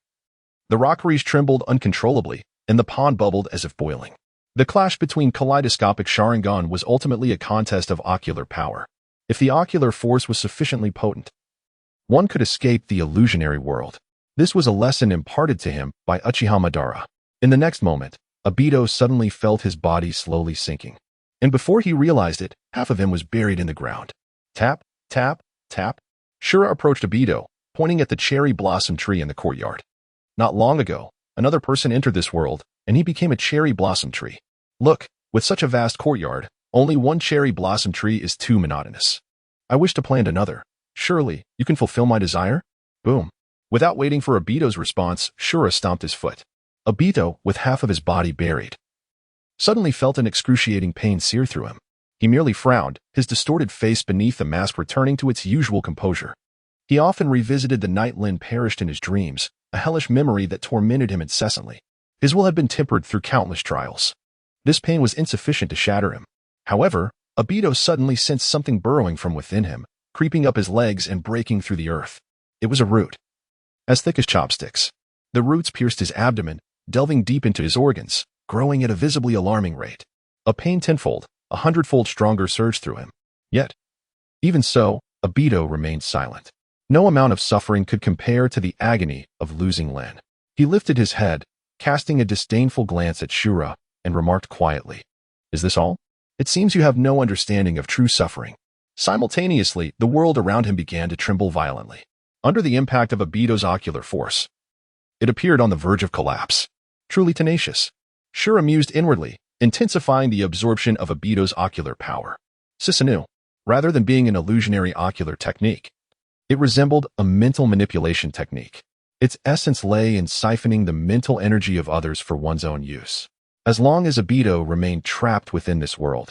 The rockeries trembled uncontrollably, and the pond bubbled as if boiling. The clash between kaleidoscopic Sharingan was ultimately a contest of ocular power. If the ocular force was sufficiently potent, one could escape the illusionary world. This was a lesson imparted to him by Uchiha Madara. In the next moment, Obito suddenly felt his body slowly sinking. And before he realized it, half of him was buried in the ground. Tap, tap, tap. Shura approached Obito, pointing at the cherry blossom tree in the courtyard. Not long ago, another person entered this world, and he became a cherry blossom tree. Look, with such a vast courtyard, only one cherry blossom tree is too monotonous. I wish to plant another. Surely, you can fulfill my desire? Boom. Without waiting for Obito's response, Shura stomped his foot. Obito, with half of his body buried, suddenly felt an excruciating pain sear through him. He merely frowned, his distorted face beneath the mask returning to its usual composure. He often revisited the night Lin perished in his dreams, a hellish memory that tormented him incessantly. His will had been tempered through countless trials. This pain was insufficient to shatter him. However, Obito suddenly sensed something burrowing from within him, creeping up his legs and breaking through the earth. It was a root, as thick as chopsticks. The roots pierced his abdomen, delving deep into his organs, growing at a visibly alarming rate. A pain tenfold, 100-fold stronger surged through him. Yet, even so, Obito remained silent. No amount of suffering could compare to the agony of losing Lin. He lifted his head, casting a disdainful glance at Shura, and remarked quietly, "Is this all? It seems you have no understanding of true suffering." Simultaneously, the world around him began to tremble violently. Under the impact of Obito's ocular force, it appeared on the verge of collapse. Truly tenacious. Shura mused inwardly, intensifying the absorption of Obito's ocular power. Susanoo, rather than being an illusionary ocular technique, it resembled a mental manipulation technique. Its essence lay in siphoning the mental energy of others for one's own use. As long as Obito remained trapped within this world,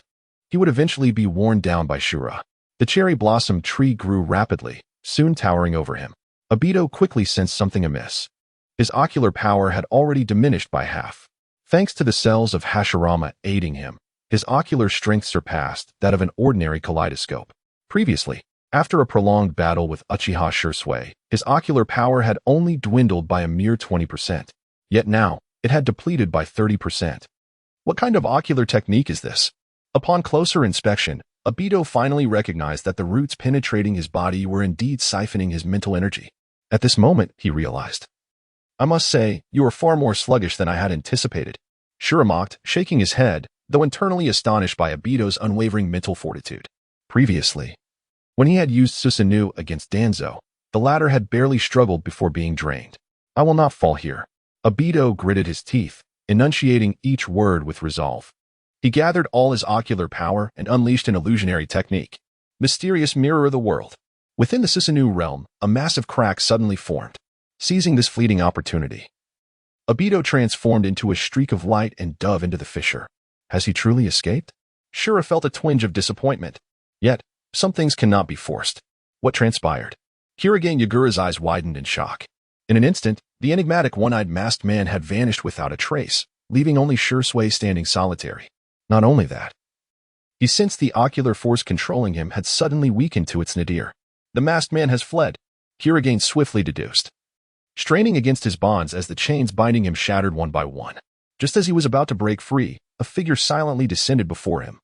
he would eventually be worn down by Shura. The cherry blossom tree grew rapidly, soon towering over him. Obito quickly sensed something amiss. His ocular power had already diminished by half. Thanks to the cells of Hashirama aiding him, his ocular strength surpassed that of an ordinary kaleidoscope. Previously, after a prolonged battle with Uchiha Shursui, his ocular power had only dwindled by a mere 20%. Yet now, it had depleted by 30%. What kind of ocular technique is this? Upon closer inspection, Obito finally recognized that the roots penetrating his body were indeed siphoning his mental energy. At this moment, he realized, "I must say, you are far more sluggish than I had anticipated," Shura mocked, shaking his head, though internally astonished by Obito's unwavering mental fortitude. Previously, when he had used Susanoo against Danzo, the latter had barely struggled before being drained. "I will not fall here." Obito gritted his teeth, enunciating each word with resolve. He gathered all his ocular power and unleashed an illusionary technique. Mysterious mirror of the world. Within the Susanoo realm, a massive crack suddenly formed. Seizing this fleeting opportunity, Obito transformed into a streak of light and dove into the fissure. Has he truly escaped? Shura felt a twinge of disappointment. Yet, some things cannot be forced. What transpired? Kirigane Yagura's eyes widened in shock. In an instant, the enigmatic one-eyed masked man had vanished without a trace, leaving only Shursui standing solitary. Not only that, He sensed the ocular force controlling him had suddenly weakened to its nadir. The masked man has fled, Kirigane swiftly deduced, straining against his bonds as the chains binding him shattered one by one. Just as he was about to break free, a figure silently descended before him,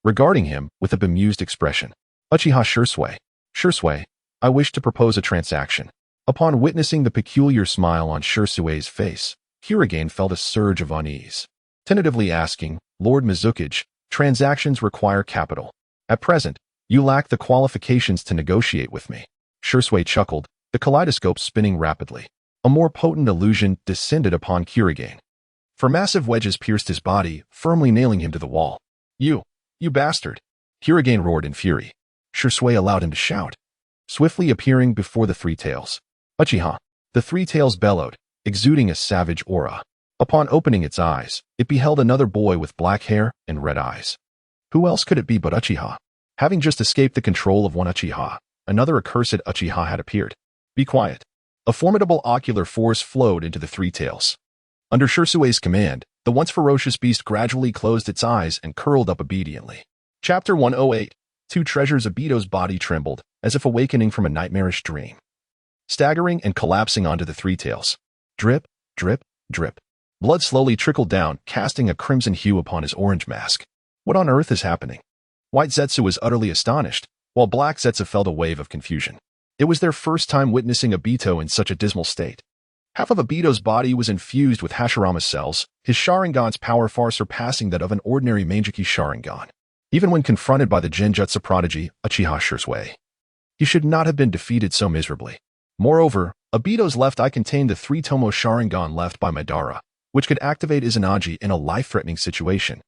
regarding him with a bemused expression. Uchiha Shursui. Shursui, I wish to propose a transaction. Upon witnessing the peculiar smile on Shursui's face, Kirigane felt a surge of unease. Tentatively asking, Lord Mizukage, transactions require capital. At present, you lack the qualifications to negotiate with me. Shursui chuckled, the kaleidoscope spinning rapidly. A more potent illusion descended upon Kirigane. For massive wedges pierced his body, firmly nailing him to the wall. You bastard! Kirigane roared in fury. Shursui allowed him to shout, swiftly appearing before the Three Tails. Uchiha! The Three Tails bellowed, exuding a savage aura. Upon opening its eyes, it beheld another boy with black hair and red eyes. Who else could it be but Uchiha? Having just escaped the control of one Uchiha, another accursed Uchiha had appeared. Be quiet. A formidable ocular force flowed into the Three Tails. Under Shursui's command, the once ferocious beast gradually closed its eyes and curled up obediently. Chapter 108. Two treasures. Obito's body trembled, as if awakening from a nightmarish dream. Staggering and collapsing onto the Three Tails. Drip, drip, drip. Blood slowly trickled down, casting a crimson hue upon his orange mask. What on earth is happening? White Zetsu was utterly astonished, while Black Zetsu felt a wave of confusion. It was their first time witnessing Obito in such a dismal state. Half of Obito's body was infused with Hashirama's cells, his Sharingan's power far surpassing that of an ordinary Mangekyou Sharingan. Even when confronted by the Genjutsu prodigy, Uchiha Shursui, he should not have been defeated so miserably. Moreover, Obito's left eye contained the three-tomo Sharingan left by Madara, which could activate Izanagi in a life-threatening situation.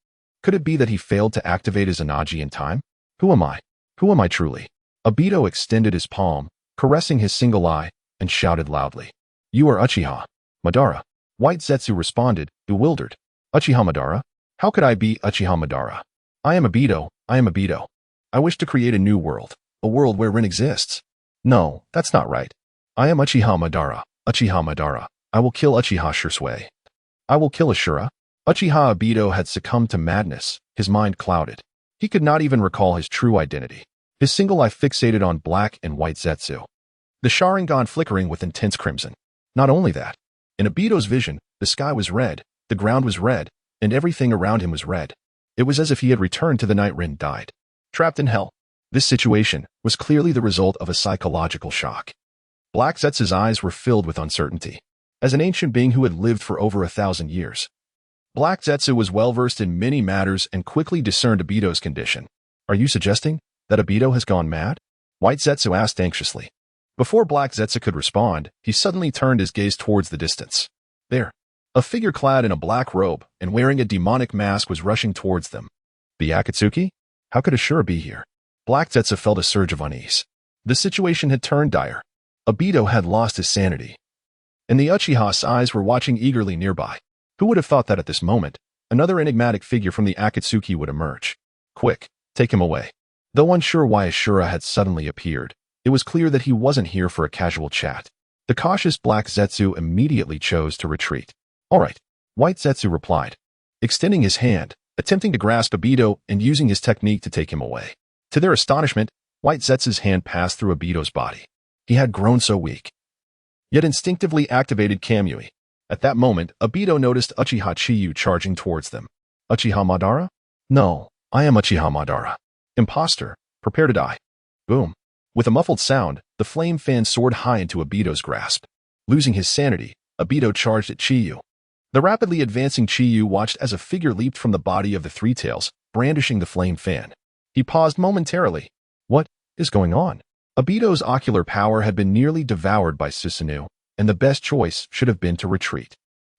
Could it be that he failed to activate Izanagi in time? Who am I? Who am I truly? Obito extended his palm, caressing his single eye, and shouted loudly. You are Uchiha Madara. White Zetsu responded, bewildered. Uchiha Madara? How could I be Uchiha Madara? I am Obito, I am Obito. I wish to create a new world, a world where Rin exists. No, that's not right. I am Uchiha Madara, Uchiha Madara. I will kill Uchiha Shursui. I will kill Ashura. Uchiha Obito had succumbed to madness, his mind clouded. He could not even recall his true identity. His single eye fixated on Black and White Zetsu, the Sharingan flickering with intense crimson. Not only that, in Obito's vision, the sky was red, the ground was red, and everything around him was red. It was as if he had returned to the night Rin died. Trapped in hell. This situation was clearly the result of a psychological shock. Black Zetsu's eyes were filled with uncertainty. As an ancient being who had lived for over 1,000 years, Black Zetsu was well-versed in many matters and quickly discerned Obito's condition. Are you suggesting that Obito has gone mad? White Zetsu asked anxiously. Before Black Zetsu could respond, he suddenly turned his gaze towards the distance. There, a figure clad in a black robe and wearing a demonic mask was rushing towards them. The Akatsuki? How could Ashura be here? Black Zetsu felt a surge of unease. The situation had turned dire. Obito had lost his sanity, and the Uchiha's eyes were watching eagerly nearby. Who would have thought that at this moment, another enigmatic figure from the Akatsuki would emerge? Quick, take him away. Though unsure why Ashura had suddenly appeared, it was clear that he wasn't here for a casual chat. The cautious Black Zetsu immediately chose to retreat. All right, White Zetsu replied, extending his hand, attempting to grasp Obito and using his technique to take him away. To their astonishment, White Zetsu's hand passed through Obito's body. He had grown so weak, yet instinctively activated Kamui. At that moment, Obito noticed Uchiha Chiyu charging towards them. Uchiha Madara? No, I am Uchiha Madara. Imposter, prepare to die. Boom. With a muffled sound, the flame fan soared high into Obito's grasp. Losing his sanity, Obito charged at Chiyu. The rapidly advancing Chiyu watched as a figure leaped from the body of the Three Tails, brandishing the flame fan. He paused momentarily. What is going on? Obito's ocular power had been nearly devoured by Susanoo, and the best choice should have been to retreat.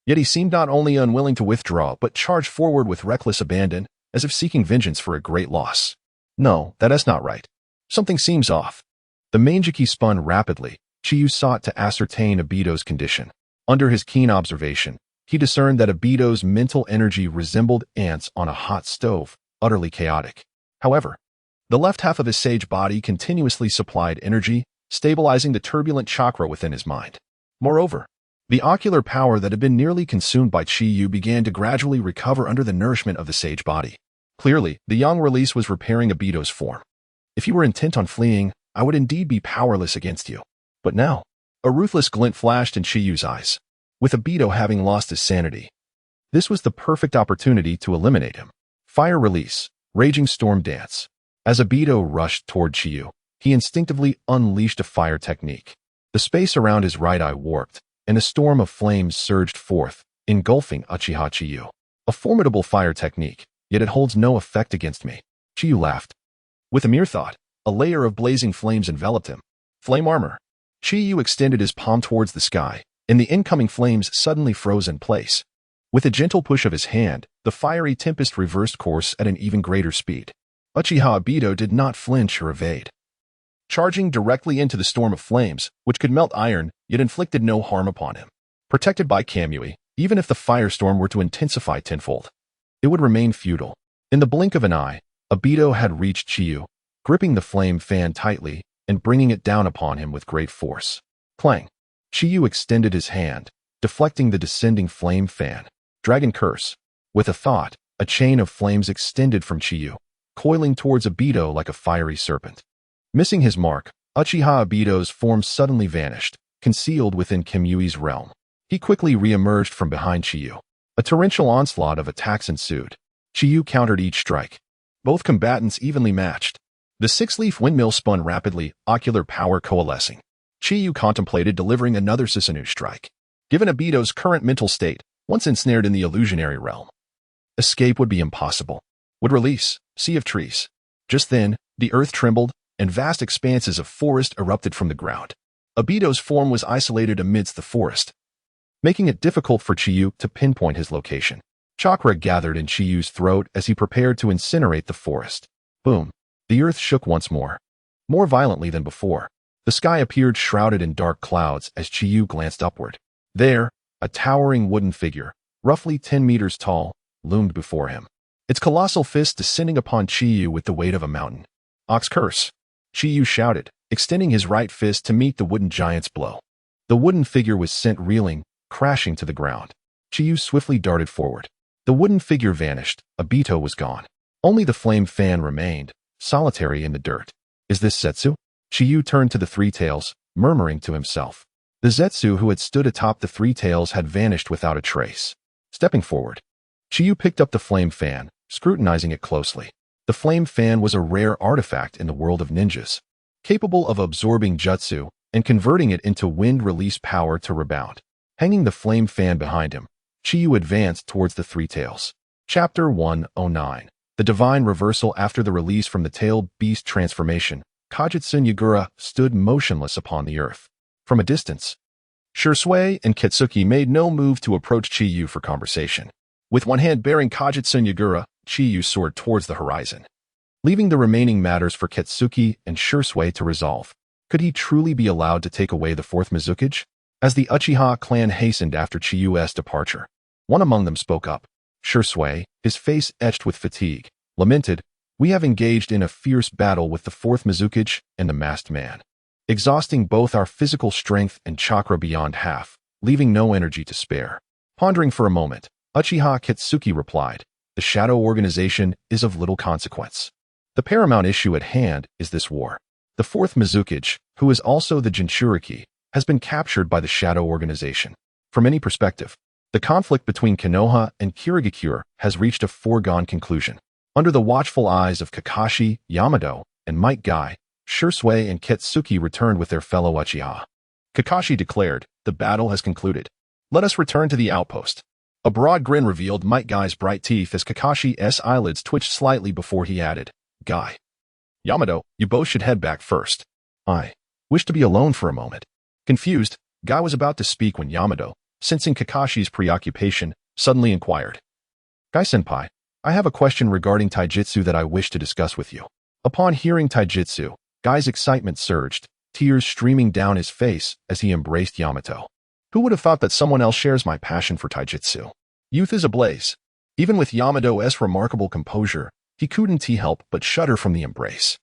Yet he seemed not only unwilling to withdraw, but charged forward with reckless abandon, as if seeking vengeance for a great loss. No, that is not right. Something seems off. The Mangekyou spun rapidly. Chiyu sought to ascertain Obito's condition. Under his keen observation, he discerned that Obito's mental energy resembled ants on a hot stove, utterly chaotic. However, the left half of his sage body continuously supplied energy, stabilizing the turbulent chakra within his mind. Moreover, the ocular power that had been nearly consumed by Chiyu began to gradually recover under the nourishment of the sage body. Clearly, the young release was repairing Obito's form. If you were intent on fleeing, I would indeed be powerless against you. But now, a ruthless glint flashed in Chiyu's eyes. With Obito having lost his sanity, this was the perfect opportunity to eliminate him. Fire release, raging storm dance. As Obito rushed toward Chiyu, he instinctively unleashed a fire technique. The space around his right eye warped, and a storm of flames surged forth, engulfing Uchiha Chiyu. A formidable fire technique, yet it holds no effect against me. Chiyu laughed. With a mere thought, a layer of blazing flames enveloped him. Flame armor. Chiyu extended his palm towards the sky, and the incoming flames suddenly froze in place. With a gentle push of his hand, the fiery tempest reversed course at an even greater speed. Uchiha Obito did not flinch or evade. Charging directly into the storm of flames, which could melt iron, yet inflicted no harm upon him. Protected by Kamui, even if the firestorm were to intensify tenfold, it would remain futile. In the blink of an eye, Obito had reached Chiyu, gripping the flame fan tightly and bringing it down upon him with great force. Clang! Chiyu extended his hand, deflecting the descending flame fan. Dragon Curse. With a thought, a chain of flames extended from Chiyu, coiling towards Obito like a fiery serpent. Missing his mark, Uchiha Obito's form suddenly vanished, concealed within Kamui's realm. He quickly re-emerged from behind Chiyu. A torrential onslaught of attacks ensued. Chiyu countered each strike. Both combatants evenly matched. The six-leaf windmill spun rapidly, ocular power coalescing. Chiyu contemplated delivering another Susanoo strike. Given Obito's current mental state, once ensnared in the illusionary realm, escape would be impossible. Would release, sea of trees. Just then, the earth trembled, and vast expanses of forest erupted from the ground. Obito's form was isolated amidst the forest, making it difficult for Chiyu to pinpoint his location. Chakra gathered in Chiyu's throat as he prepared to incinerate the forest. Boom! The earth shook once more violently than before. The sky appeared shrouded in dark clouds as Chiyu glanced upward. There, a towering wooden figure, roughly 10 meters tall, loomed before him. Its colossal fist descending upon Chiyu with the weight of a mountain. Ox curse! Chiyu shouted, extending his right fist to meet the wooden giant's blow. The wooden figure was sent reeling, crashing to the ground. Chiyu swiftly darted forward. The wooden figure vanished. Obito was gone. Only the flame fan remained, solitary in the dirt. Is this Zetsu? Chiyu turned to the Three Tails, murmuring to himself. The Zetsu who had stood atop the Three Tails had vanished without a trace. Stepping forward, Chiyu picked up the flame fan, scrutinizing it closely. The flame fan was a rare artifact in the world of ninjas, capable of absorbing jutsu and converting it into wind release power to rebound. Hanging the flame fan behind him, Chiyu advanced towards the Three Tails. Chapter 109. The Divine Reversal. After the release from the tailed beast transformation, Kajutsu Yagura stood motionless upon the earth. From a distance, Shursui and Ketsuki made no move to approach Chiyu for conversation. With one hand bearing Kajutsu Yagura, Chiyu soared towards the horizon, leaving the remaining matters for Ketsuki and Shursui to resolve. Could he truly be allowed to take away the fourth Mizukage? As the Uchiha clan hastened after Chiyu's departure, one among them spoke up. Shursui, his face etched with fatigue, lamented, "We have engaged in a fierce battle with the fourth Mizukage and the masked man, exhausting both our physical strength and chakra beyond half, leaving no energy to spare." Pondering for a moment, Uchiha Ketsuki replied, "The Shadow Organization is of little consequence. The paramount issue at hand is this war. The fourth Mizukage, who is also the Jinchuriki, has been captured by the Shadow Organization. From any perspective, the conflict between Konoha and Kirigakure has reached a foregone conclusion." Under the watchful eyes of Kakashi, Yamato, and Might Guy, Shursui and Ketsuki returned with their fellow Uchiha. Kakashi declared, "The battle has concluded. Let us return to the outpost." A broad grin revealed Might Guy's bright teeth as Kakashi's eyelids twitched slightly before he added, "Guy, Yamato, you both should head back first. I wish to be alone for a moment." Confused, Guy was about to speak when Yamato, sensing Kakashi's preoccupation, suddenly inquired, "Guy-senpai, I have a question regarding taijutsu that I wish to discuss with you." Upon hearing taijutsu, Guy's excitement surged, tears streaming down his face as he embraced Yamato. Who would have thought that someone else shares my passion for taijutsu? Youth is ablaze. Even with Yamato's remarkable composure, he couldn't help but shudder from the embrace.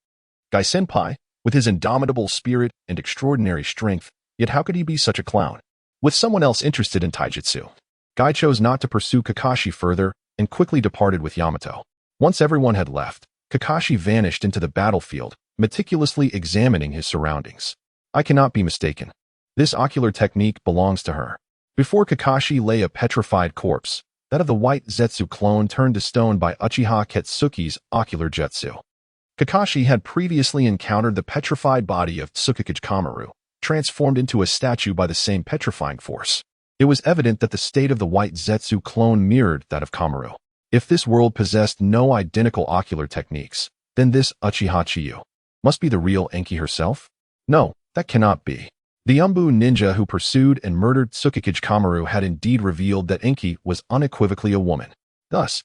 Guy-senpai, with his indomitable spirit and extraordinary strength, yet how could he be such a clown? With someone else interested in taijutsu, Guy chose not to pursue Kakashi further and quickly departed with Yamato. Once everyone had left, Kakashi vanished into the battlefield, meticulously examining his surroundings. I cannot be mistaken. This ocular technique belongs to her. Before Kakashi lay a petrified corpse, that of the white Zetsu clone turned to stone by Uchiha Kitsuki's ocular jutsu. Kakashi had previously encountered the petrified body of Tsukikage Kamaru, transformed into a statue by the same petrifying force. It was evident that the state of the white Zetsu clone mirrored that of Kamaru. If this world possessed no identical ocular techniques, then this Uchiha Chiyu must be the real Enki herself? No, that cannot be. The Umbu ninja who pursued and murdered Tsukikage Kamaru had indeed revealed that Enki was unequivocally a woman. Thus,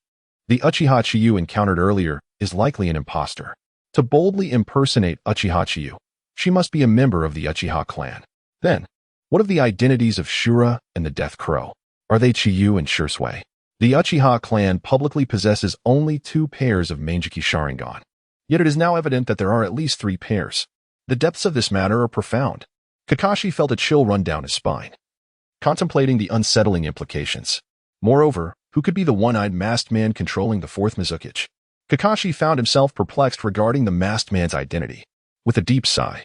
the Uchiha Chiyu encountered earlier is likely an imposter. To boldly impersonate Uchiha Chiyu, she must be a member of the Uchiha clan. Then, what of the identities of Shura and the Death Crow? Are they Chiyu and Shursui? The Uchiha clan publicly possesses only 2 pairs of Manjiki Sharingan. Yet it is now evident that there are at least 3 pairs. The depths of this matter are profound. Kakashi felt a chill run down his spine, contemplating the unsettling implications. Moreover, who could be the one-eyed masked man controlling the 4th Mizukage? Kakashi found himself perplexed regarding the masked man's identity. With a deep sigh,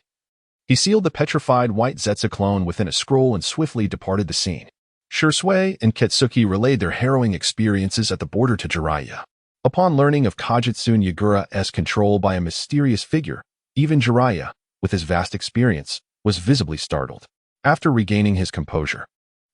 he sealed the petrified white Zetsu clone within a scroll and swiftly departed the scene. Shursui and Kitsuki relayed their harrowing experiences at the border to Jiraiya. Upon learning of Kajutsu Yagura's control by a mysterious figure, even Jiraiya, with his vast experience, was visibly startled. After regaining his composure,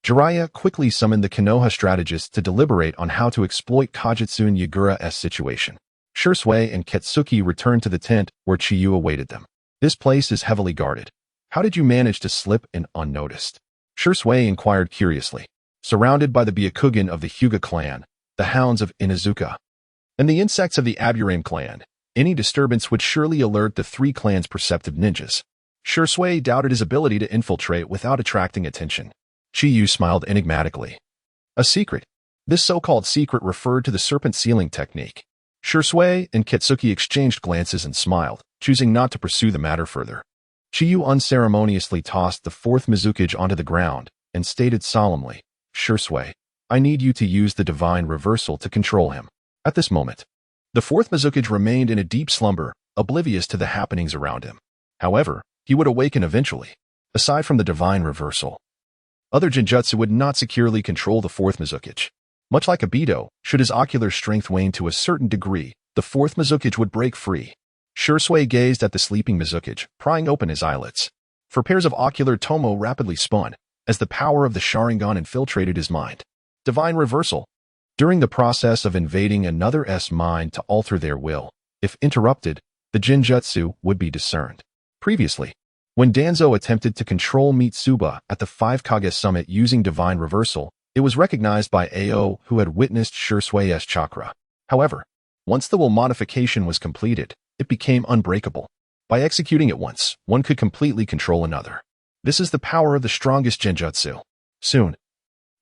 Jiraiya quickly summoned the Konoha strategists to deliberate on how to exploit Kajutsu Yagura's situation. Shursui and Kitsuki returned to the tent where Chiyu awaited them. This place is heavily guarded. How did you manage to slip in unnoticed? Shursui inquired curiously. Surrounded by the Byakugan of the Hyuga clan, the hounds of Inuzuka, and the insects of the Aburame clan, any disturbance would surely alert the 3 clans' perceptive ninjas. Shursui doubted his ability to infiltrate without attracting attention. Chiyu smiled enigmatically. A secret. This so-called secret referred to the serpent sealing technique. Shursui and Kitsuki exchanged glances and smiled, choosing not to pursue the matter further. Chiyu unceremoniously tossed the 4th Mizukage onto the ground and stated solemnly, Shursui, I need you to use the divine reversal to control him. At this moment, the 4th Mizukage remained in a deep slumber, oblivious to the happenings around him. However, he would awaken eventually. Aside from the divine reversal, other genjutsu would not securely control the 4th Mizukage. Much like Obito, should his ocular strength wane to a certain degree, the 4th Mizukage would break free. Shursui gazed at the sleeping Mizukage, prying open his eyelids. 4 pairs of ocular tomo rapidly spun, as the power of the Sharingan infiltrated his mind. Divine reversal. During the process of invading another's mind to alter their will, if interrupted, the genjutsu would be discerned. Previously, when Danzo attempted to control Mitsuba at the 5 Kage summit using divine reversal, it was recognized by Ao, who had witnessed Shursui's chakra. However, once the will modification was completed, it became unbreakable. By executing it once, one could completely control another. This is the power of the strongest genjutsu. Soon,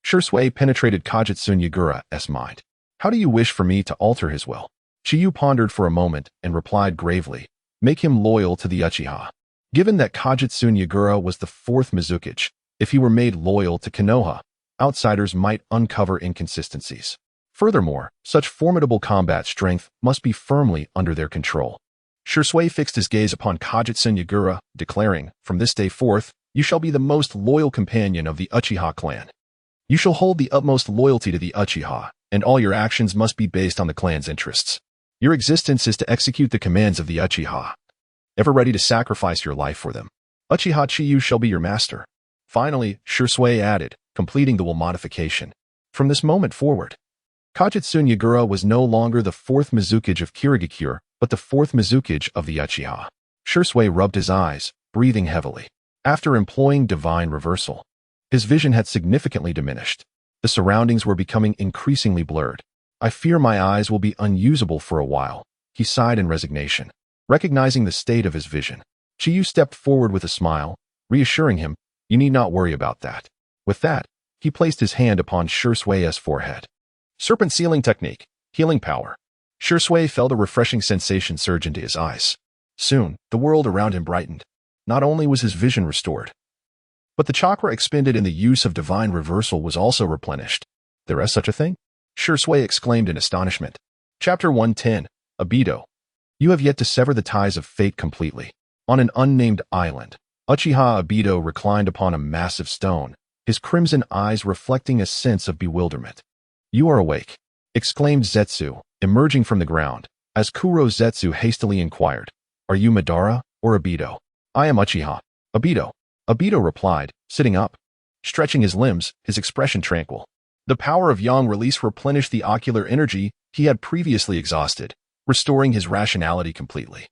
Shursui penetrated Kajutsu Yagura's mind. How do you wish for me to alter his will? Chiyu pondered for a moment and replied gravely, make him loyal to the Uchiha. Given that Kajutsu Yagura was the 4th Mizukage, if he were made loyal to Konoha, outsiders might uncover inconsistencies. Furthermore, such formidable combat strength must be firmly under their control. Shursui fixed his gaze upon Kajutsu Yagura, declaring, from this day forth, you shall be the most loyal companion of the Uchiha clan. You shall hold the utmost loyalty to the Uchiha, and all your actions must be based on the clan's interests. Your existence is to execute the commands of the Uchiha, ever ready to sacrifice your life for them. Uchiha Chiyu shall be your master. Finally, Shursui added, completing the will modification. From this moment forward, Kajutsu Yagura was no longer the 4th Mizukage of Kirigakure, but the 4th Mizukage of the Uchiha. Shursui rubbed his eyes, breathing heavily. After employing divine reversal, his vision had significantly diminished. The surroundings were becoming increasingly blurred. I fear my eyes will be unusable for a while, he sighed in resignation. Recognizing the state of his vision, Chiyu stepped forward with a smile, reassuring him, you need not worry about that. With that, he placed his hand upon Shursui's forehead. Serpent sealing technique, healing power. Shursui felt a refreshing sensation surge into his eyes. Soon, the world around him brightened. Not only was his vision restored, but the chakra expended in the use of divine reversal was also replenished. There is such a thing? Shursui exclaimed in astonishment. Chapter 110, Obito. You have yet to sever the ties of fate completely. On an unnamed island, Uchiha Obito reclined upon a massive stone, his crimson eyes reflecting a sense of bewilderment. "You are awake," exclaimed Zetsu, emerging from the ground, as Kuro Zetsu hastily inquired, "Are you Madara or Obito?" "I am Uchiha, Obito," Obito replied, sitting up. Stretching his limbs, his expression tranquil. The power of yang release replenished the ocular energy he had previously exhausted, restoring his rationality completely.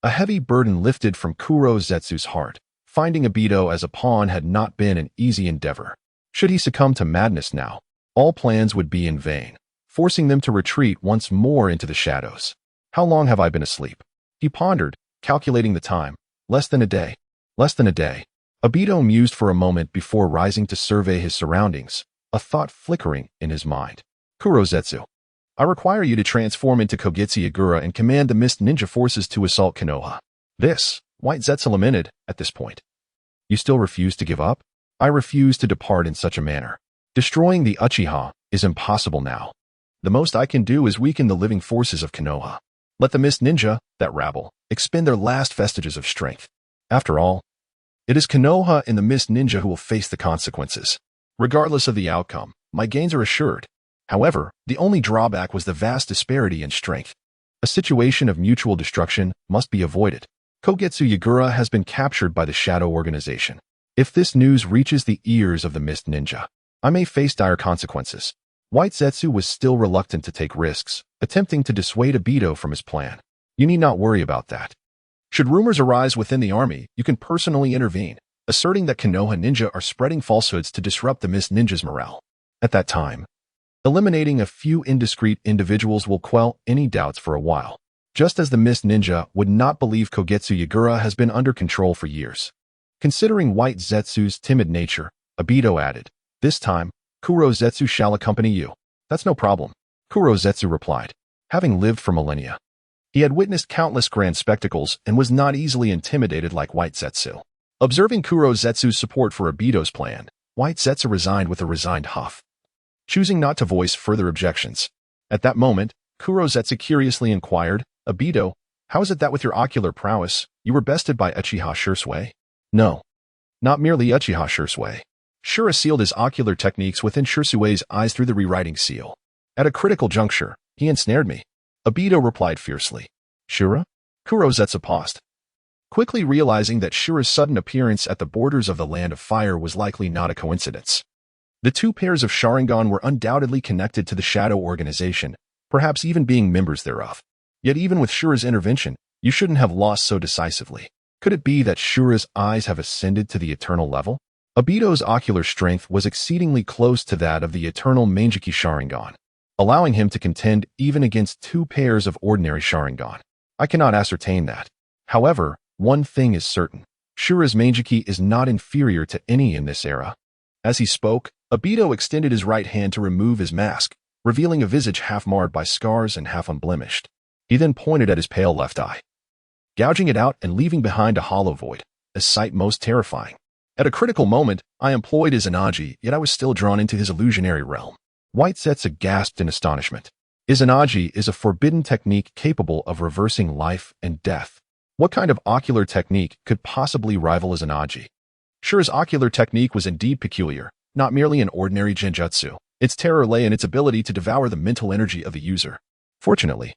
A heavy burden lifted from Kuro Zetsu's heart. Finding Obito as a pawn had not been an easy endeavor. Should he succumb to madness now, all plans would be in vain, forcing them to retreat once more into the shadows. "How long have I been asleep?" he pondered, calculating the time. Less than a day. Less than a day. Obito mused for a moment before rising to survey his surroundings, a thought flickering in his mind. "Kuro Zetsu, I require you to transform into Kogitsu Yagura and command the Mist Ninja forces to assault Konoha." "This," White Zetsu lamented at this point. "You still refuse to give up?" "I refuse to depart in such a manner. Destroying the Uchiha is impossible now. The most I can do is weaken the living forces of Konoha. Let the Mist Ninja, that rabble, expend their last vestiges of strength. After all, it is Konoha and the Mist Ninja who will face the consequences. Regardless of the outcome, my gains are assured." However, the only drawback was the vast disparity in strength. A situation of mutual destruction must be avoided. Kogitsu Yagura has been captured by the Shadow Organization. If this news reaches the ears of the Mist Ninja, I may face dire consequences. White Zetsu was still reluctant to take risks, attempting to dissuade Obito from his plan. "You need not worry about that. Should rumors arise within the army, you can personally intervene, asserting that Konoha ninja are spreading falsehoods to disrupt the Mist Ninja's morale. At that time, eliminating a few indiscreet individuals will quell any doubts for a while, just as the Mist Ninja would not believe Kogitsu Yagura has been under control for years." Considering White Zetsu's timid nature, Obito added, "This time, Kuro Zetsu shall accompany you." "That's no problem," Kuro Zetsu replied. Having lived for millennia, he had witnessed countless grand spectacles and was not easily intimidated like White Zetsu. Observing Kuro Zetsu's support for Obito's plan, White Zetsu resigned with a resigned huff, choosing not to voice further objections. At that moment, Kuro Zetsu curiously inquired, "Obito, how is it that with your ocular prowess, you were bested by Uchiha Shursui?" "No. Not merely Uchiha Shursui. Shura sealed his ocular techniques within Shursui's eyes through the rewriting seal. At a critical juncture, he ensnared me," Obito replied fiercely. "Shura?" Kuro Zetsu paused, quickly realizing that Shura's sudden appearance at the borders of the Land of Fire was likely not a coincidence. The two pairs of Sharingan were undoubtedly connected to the Shadow Organization, perhaps even being members thereof. Yet even with Shura's intervention, you shouldn't have lost so decisively. Could it be that Shura's eyes have ascended to the eternal level? Obito's ocular strength was exceedingly close to that of the eternal Mangeki Sharingan, allowing him to contend even against two pairs of ordinary Sharingan. I cannot ascertain that. However, one thing is certain. Shura's Mangeki is not inferior to any in this era. As he spoke, Obito extended his right hand to remove his mask, revealing a visage half marred by scars and half unblemished. He then pointed at his pale left eye, gouging it out and leaving behind a hollow void, a sight most terrifying. At a critical moment, I employed his Izanagi, yet I was still drawn into his illusionary realm. White Zetsu gasped in astonishment. Izanagi is a forbidden technique capable of reversing life and death. What kind of ocular technique could possibly rival Izanagi? Shura's ocular technique was indeed peculiar, not merely an ordinary genjutsu. Its terror lay in its ability to devour the mental energy of the user. Fortunately,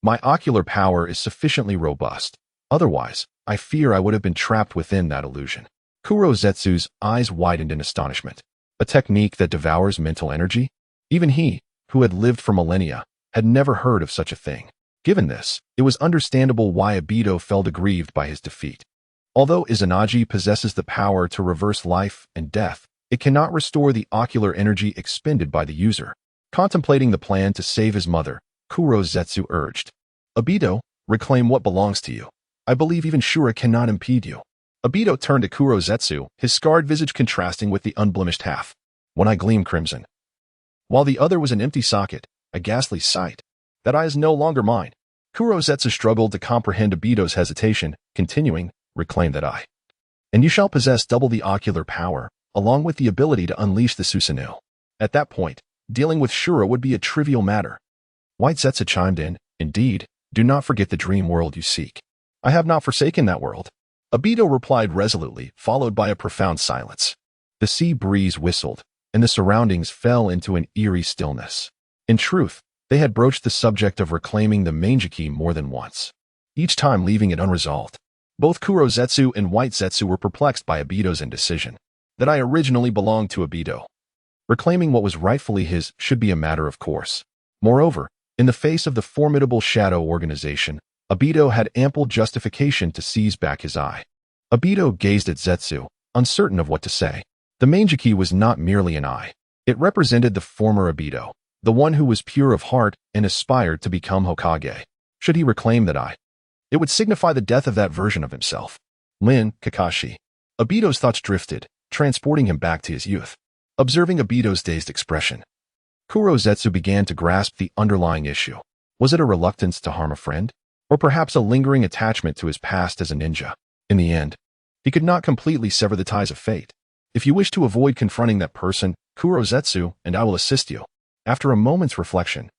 my ocular power is sufficiently robust. Otherwise, I fear I would have been trapped within that illusion. Kuro Zetsu's eyes widened in astonishment. A technique that devours mental energy? Even he, who had lived for millennia, had never heard of such a thing. Given this, it was understandable why Obito felt aggrieved by his defeat. Although Izanagi possesses the power to reverse life and death, it cannot restore the ocular energy expended by the user. Contemplating the plan to save his mother, Kuro Zetsu urged, "Obito, reclaim what belongs to you. I believe even Shura cannot impede you." Obito turned to Kuro Zetsu, his scarred visage contrasting with the unblemished half. One eye gleamed crimson, while the other was an empty socket, a ghastly sight. "That eye is no longer mine." Kuro Zetsu struggled to comprehend Obito's hesitation, continuing, "Reclaim that eye, and you shall possess double the ocular power, along with the ability to unleash the Susanoo." At that point, dealing with Shura would be a trivial matter. White Zetsu chimed in, "Indeed, do not forget the dream world you seek." "I have not forsaken that world," Obito replied resolutely, followed by a profound silence. The sea breeze whistled, and the surroundings fell into an eerie stillness. In truth, they had broached the subject of reclaiming the Mangekey more than once, each time leaving it unresolved. Both Kuro Zetsu and White Zetsu were perplexed by Obito's indecision. That I originally belonged to Obito. Reclaiming what was rightfully his should be a matter of course. Moreover, in the face of the formidable shadow organization, Obito had ample justification to seize back his eye. Obito gazed at Zetsu, uncertain of what to say. The Mangekey was not merely an eye. It represented the former Obito, the one who was pure of heart and aspired to become Hokage. Should he reclaim that eye, it would signify the death of that version of himself. Kakashi. Obito's thoughts drifted, transporting him back to his youth. Observing Obito's dazed expression, Kuro Zetsu began to grasp the underlying issue. Was it a reluctance to harm a friend? Or perhaps a lingering attachment to his past as a ninja? In the end, he could not completely sever the ties of fate. "If you wish to avoid confronting that person, Kuro Zetsu, and I will assist you." After a moment's reflection,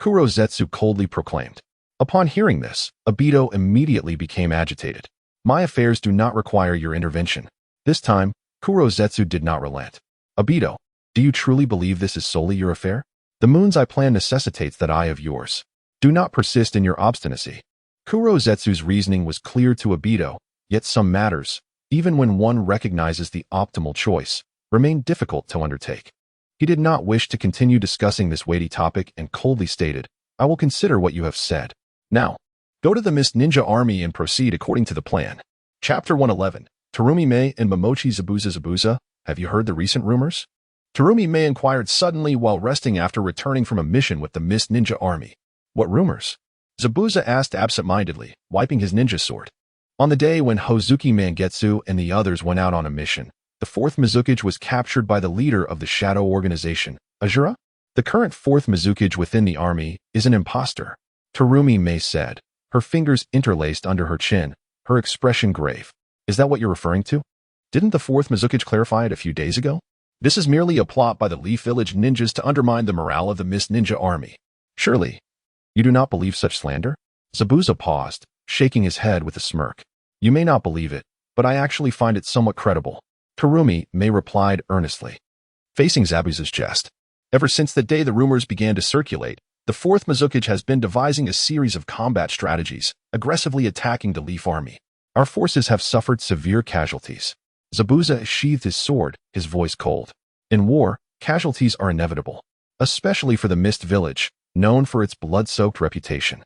Kuro Zetsu coldly proclaimed. Upon hearing this, Obito immediately became agitated. "My affairs do not require your intervention." This time, Kuro Zetsu did not relent. "Obito, do you truly believe this is solely your affair? The moon's eye plan necessitates that eye of yours. Do not persist in your obstinacy." Kuro Zetsu's reasoning was clear to Obito, yet some matters, even when one recognizes the optimal choice, remain difficult to undertake. He did not wish to continue discussing this weighty topic and coldly stated, "I will consider what you have said. Now, go to the Mist Ninja Army and proceed according to the plan." Chapter 111. Terumi Mei and Momochi Zabuza. Have you heard the recent rumors? Terumi Mei inquired suddenly while resting after returning from a mission with the Mist Ninja Army. "What rumors?" Zabuza asked absent-mindedly, wiping his ninja sword. On the day when Hozuki Mangetsu and the others went out on a mission, the 4th Mizukage was captured by the leader of the Shadow Organization, Ajura. The current 4th Mizukage within the army is an imposter, Terumi Mei said, her fingers interlaced under her chin, her expression grave. "Is that what you're referring to? Didn't the 4th Mizukage clarify it a few days ago? This is merely a plot by the Leaf Village ninjas to undermine the morale of the Mist Ninja Army. Surely, you do not believe such slander?" Zabuza paused, shaking his head with a smirk. "You may not believe it, but I actually find it somewhat credible," Terumi Mei replied earnestly, facing Zabuza's jest. "Ever since the day the rumors began to circulate, the 4th Mizukage has been devising a series of combat strategies, aggressively attacking the Leaf Army. Our forces have suffered severe casualties." Zabuza sheathed his sword, his voice cold. "In war, casualties are inevitable, especially for the Mist Village, known for its blood-soaked reputation.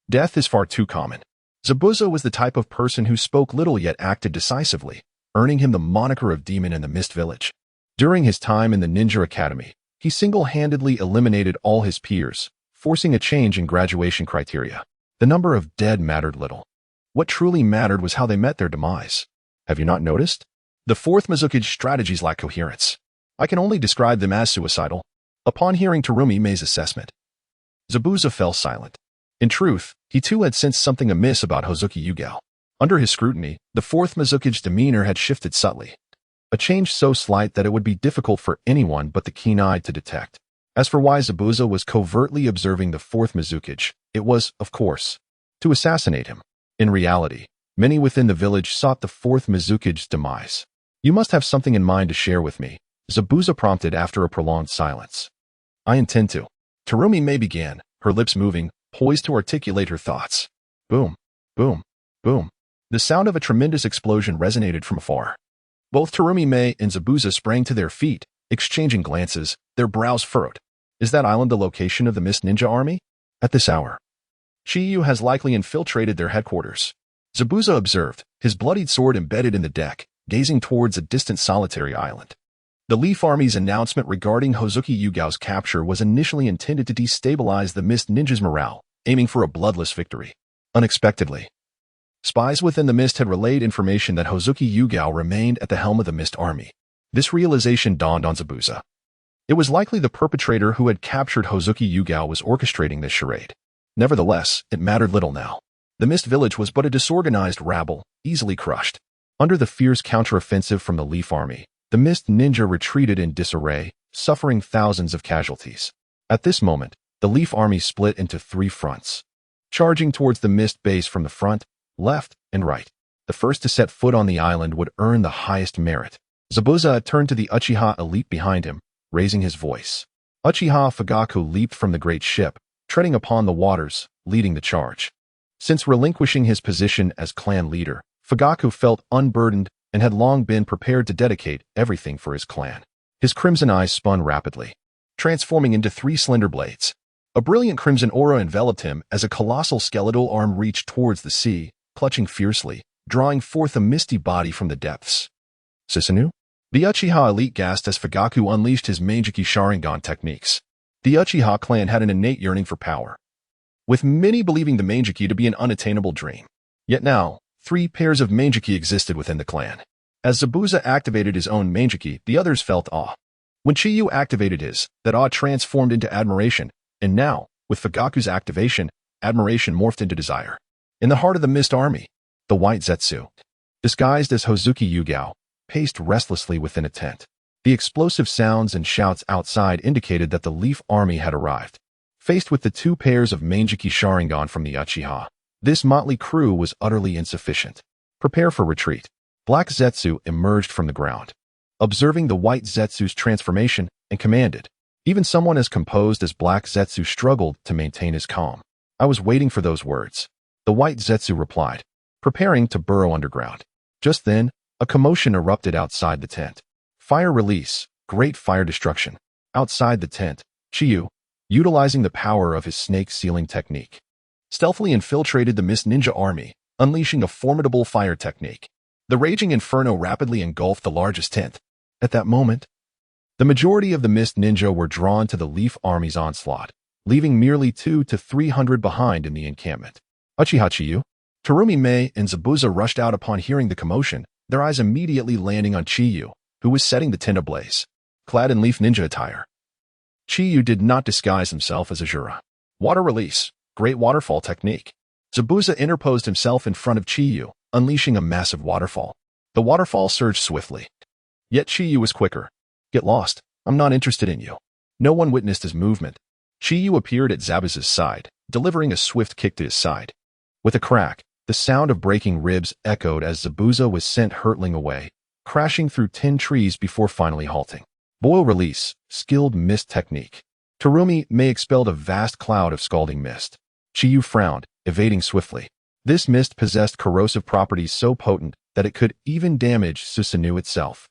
Death is far too common." Zabuza was the type of person who spoke little yet acted decisively, earning him the moniker of Demon in the Mist Village. During his time in the Ninja Academy, he single-handedly eliminated all his peers, forcing a change in graduation criteria. The number of dead mattered little. What truly mattered was how they met their demise. Have you not noticed? The 4th Mizukage strategies lack coherence. I can only describe them as suicidal. Upon hearing Terumi Mei's assessment, Zabuza fell silent. In truth, he too had sensed something amiss about Hozuki Yugao. Under his scrutiny, the 4th Mizukage's demeanor had shifted subtly, a change so slight that it would be difficult for anyone but the keen-eyed to detect. As for why Zabuza was covertly observing the 4th Mizukage, it was, of course, to assassinate him. In reality, many within the village sought the 4th Mizukage's demise. "You must have something in mind to share with me," Zabuza prompted after a prolonged silence. "I intend to." Terumi Mei began, her lips moving, poised to articulate her thoughts. Boom, boom, boom. The sound of a tremendous explosion resonated from afar. Both Terumi Mei and Zabuza sprang to their feet, exchanging glances, their brows furrowed. "Is that island the location of the Mist Ninja Army?" "At this hour, Chiyu has likely infiltrated their headquarters," Zabuza observed, his bloodied sword embedded in the deck, gazing towards a distant solitary island. The Leaf Army's announcement regarding Hozuki Yugao's capture was initially intended to destabilize the Mist Ninja's morale, aiming for a bloodless victory. Unexpectedly, spies within the Mist had relayed information that Hozuki Yugao remained at the helm of the Mist Army. This realization dawned on Zabuza. It was likely the perpetrator who had captured Hozuki Yugao was orchestrating this charade. Nevertheless, it mattered little now. The Mist Village was but a disorganized rabble, easily crushed. Under the fierce counteroffensive from the Leaf Army, the Mist Ninja retreated in disarray, suffering thousands of casualties. At this moment, The Leaf Army split into 3 fronts, charging towards the mist base from the front, left, and right. The first to set foot on the island would earn the highest merit. Zabuza turned to the Uchiha elite behind him, raising his voice. Uchiha Fugaku leaped from the great ship, treading upon the waters, leading the charge. Since relinquishing his position as clan leader, Fugaku felt unburdened and had long been prepared to dedicate everything for his clan. His crimson eyes spun rapidly, transforming into 3 slender blades. A brilliant crimson aura enveloped him as a colossal skeletal arm reached towards the sea, clutching fiercely, drawing forth a misty body from the depths. Susanoo? The Uchiha elite gasped as Fugaku unleashed his Meijiki Sharingan techniques. The Uchiha clan had an innate yearning for power, with many believing the Meijiki to be an unattainable dream. Yet now, 3 pairs of Meijiki existed within the clan. As Zabuza activated his own Meijiki, the others felt awe. When Chiyu activated his, that awe transformed into admiration, and now, with Fugaku's activation, admiration morphed into desire. In the heart of the Mist Army, the White Zetsu, disguised as Hozuki Yugao, paced restlessly within a tent. The explosive sounds and shouts outside indicated that the Leaf Army had arrived. Faced with the 2 pairs of Meijiki Sharingan from the Uchiha, this motley crew was utterly insufficient. Prepare for retreat. Black Zetsu emerged from the ground, observing the White Zetsu's transformation, and commanded. Even someone as composed as Black Zetsu struggled to maintain his calm. I was waiting for those words. The White Zetsu replied, preparing to burrow underground. Just then, a commotion erupted outside the tent. Fire release, great fire destruction. Outside the tent, Chiyu, utilizing the power of his snake sealing technique, stealthily infiltrated the Mist Ninja army, unleashing a formidable fire technique. The raging inferno rapidly engulfed the largest tent. At that moment, the majority of the Mist Ninja were drawn to the Leaf Army's onslaught, leaving merely 200 to 300 behind in the encampment. Uchiha Chiyu, Terumi Mei, and Zabuza rushed out upon hearing the commotion, their eyes immediately landing on Chiyu, who was setting the tent ablaze, clad in Leaf Ninja attire. Chiyu did not disguise himself as Azura. Water release, great waterfall technique. Zabuza interposed himself in front of Chiyu, unleashing a massive waterfall. The waterfall surged swiftly. Yet Chiyu was quicker. Get lost. I'm not interested in you. No one witnessed his movement. Chiyu appeared at Zabuza's side, delivering a swift kick to his side. With a crack, the sound of breaking ribs echoed as Zabuza was sent hurtling away, crashing through 10 trees before finally halting. Boil release, skilled mist technique. Terumi Mei expelled a vast cloud of scalding mist. Chiyu frowned, evading swiftly. This mist possessed corrosive properties so potent that it could even damage Susanoo itself.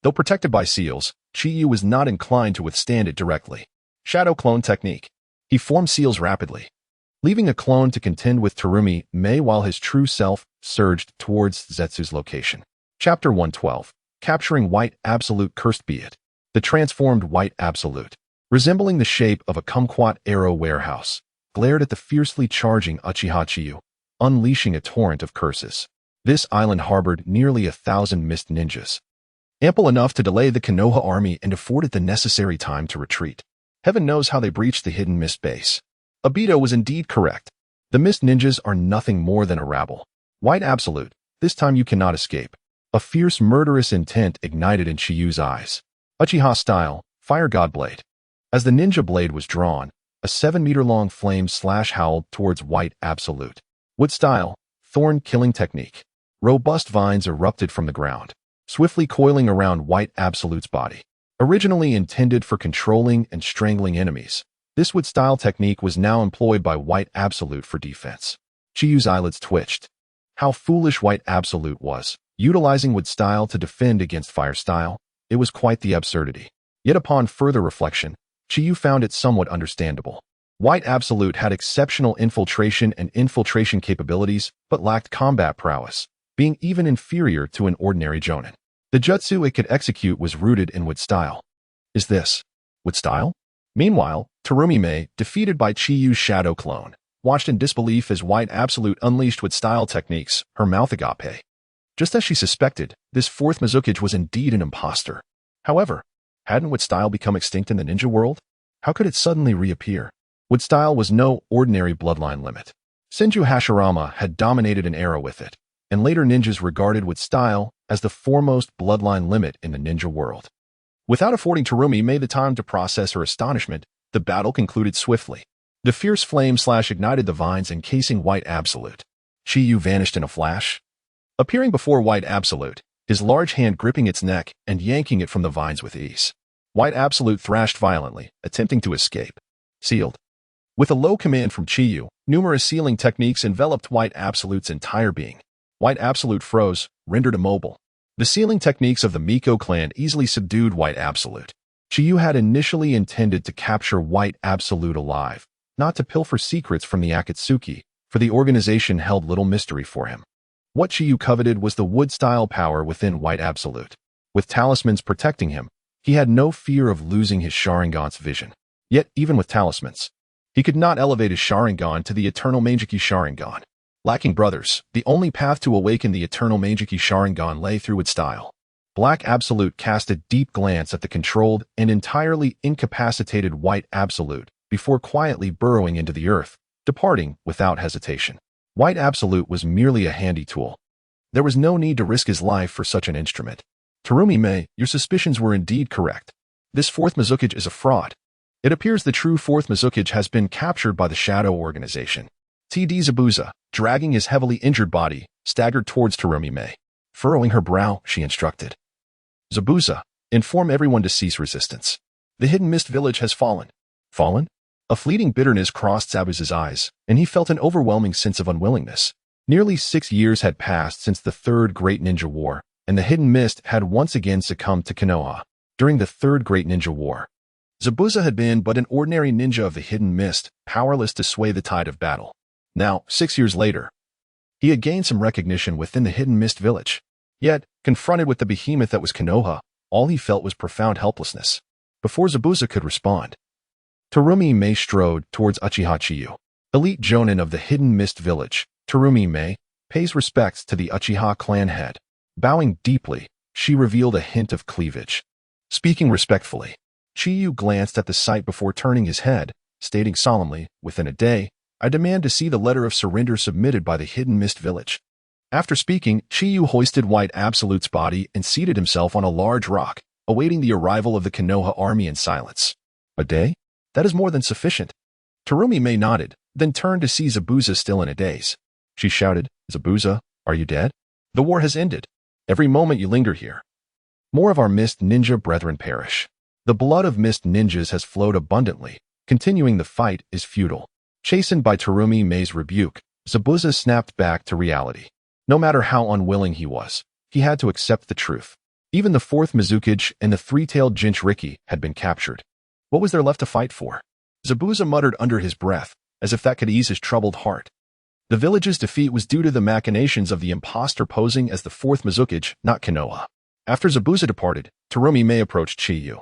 Though protected by seals, Chiyu was not inclined to withstand it directly. Shadow clone technique. He formed seals rapidly, leaving a clone to contend with Terumi Mei while his true self surged towards Zetsu's location. Chapter 112. Capturing White Absolute. Cursed be it. The transformed White Absolute, resembling the shape of a kumquat arrow warehouse, glared at the fiercely charging Uchiha Chiyu, unleashing a torrent of curses. This island harbored nearly 1,000 mist ninjas, ample enough to delay the Konoha army and afford it the necessary time to retreat. Heaven knows how they breached the hidden mist base. Obito was indeed correct. The mist ninjas are nothing more than a rabble. White Absolute, this time you cannot escape. A fierce murderous intent ignited in Chiyu's eyes. Uchiha style, Fire God Blade. As the ninja blade was drawn, a 7-meter-long flame howled towards White Absolute. Wood style, Thorn Killing Technique. Robust vines erupted from the ground, swiftly coiling around White Absolute's body. Originally intended for controlling and strangling enemies, this wood style technique was now employed by White Absolute for defense. Chiyu's eyelids twitched. How foolish White Absolute was, utilizing wood style to defend against fire style. It was quite the absurdity. Yet upon further reflection, Chiyu found it somewhat understandable. White Absolute had exceptional infiltration and infiltration capabilities, but lacked combat prowess, being even inferior to an ordinary jonin. The jutsu it could execute was rooted in wood style. Is this wood style? Meanwhile, Terumi Mei, defeated by Chiyu's shadow clone, watched in disbelief as White Absolute unleashed wood style techniques, her mouth agape. Just as she suspected, this fourth Mizukage was indeed an imposter. However, hadn't wood style become extinct in the ninja world? How could it suddenly reappear? Wood style was no ordinary bloodline limit. Senju Hashirama had dominated an era with it, and later ninjas regarded wood style as the foremost bloodline limit in the ninja world. Without affording Terumi Mei the time to process her astonishment, The battle concluded swiftly. The fierce flame ignited the vines encasing White Absolute. Chiyu vanished in a flash, appearing before White Absolute, his large hand gripping its neck and yanking it from the vines with ease. White Absolute thrashed violently, attempting to escape. Sealed. With a low command from Chiyu, numerous sealing techniques enveloped White Absolute's entire being. White Absolute froze, rendered immobile. The sealing techniques of the Miko clan easily subdued White Absolute. Chiyu had initially intended to capture White Absolute alive, not to pilfer secrets from the Akatsuki, for the organization held little mystery for him. What Chiyu coveted was the wood-style power within White Absolute. With talismans protecting him, he had no fear of losing his Sharingan's vision. Yet, even with talismans, he could not elevate his Sharingan to the Eternal Meijiki Sharingan. Lacking brothers, the only path to awaken the Eternal Meijiki Sharingan lay through its style. Black Absolute cast a deep glance at the controlled and entirely incapacitated White Absolute before quietly burrowing into the earth, departing without hesitation. White Absolute was merely a handy tool. There was no need to risk his life for such an instrument. Terumi Mei, your suspicions were indeed correct. This fourth Mizukage is a fraud. It appears the true fourth Mizukage has been captured by the Shadow Organization. T.D. Zabuza, dragging his heavily injured body, staggered towards Terumi Mei. Furrowing her brow, she instructed. Zabuza, inform everyone to cease resistance. The Hidden Mist Village has fallen. Fallen? A fleeting bitterness crossed Zabuza's eyes, and he felt an overwhelming sense of unwillingness. Nearly 6 years had passed since the Third Great Ninja War, and the Hidden Mist had once again succumbed to Konoha. During the Third Great Ninja War, Zabuza had been but an ordinary ninja of the Hidden Mist, powerless to sway the tide of battle. Now, 6 years later, he had gained some recognition within the Hidden Mist Village. Yet, confronted with the behemoth that was Konoha, all he felt was profound helplessness. Before Zabuza could respond, Terumi Mei strode towards Uchiha Chiba. Elite Jonin of the Hidden Mist Village, Terumi Mei pays respects to the Uchiha clan head. Bowing deeply, she revealed a hint of cleavage. Speaking respectfully, Chiyu glanced at the sight before turning his head, stating solemnly, within a day, I demand to see the letter of surrender submitted by the Hidden Mist Village. After speaking, Chiyu hoisted White Absolute's body and seated himself on a large rock, awaiting the arrival of the Konoha army in silence. A day? That is more than sufficient. Terumi Mei nodded, then turned to see Zabuza still in a daze. She shouted, Zabuza, are you dead? The war has ended. Every moment you linger here, more of our Mist Ninja brethren perish. The blood of Mist Ninjas has flowed abundantly. Continuing the fight is futile. Chastened by Terumi Mei's rebuke, Zabuza snapped back to reality. No matter how unwilling he was, he had to accept the truth. Even the fourth Mizukage and the three-tailed Jinchuriki had been captured. What was there left to fight for? Zabuza muttered under his breath, as if that could ease his troubled heart. The village's defeat was due to the machinations of the impostor posing as the fourth Mizukage, not Konoha. After Zabuza departed, Terumi Mei approached Chiyu,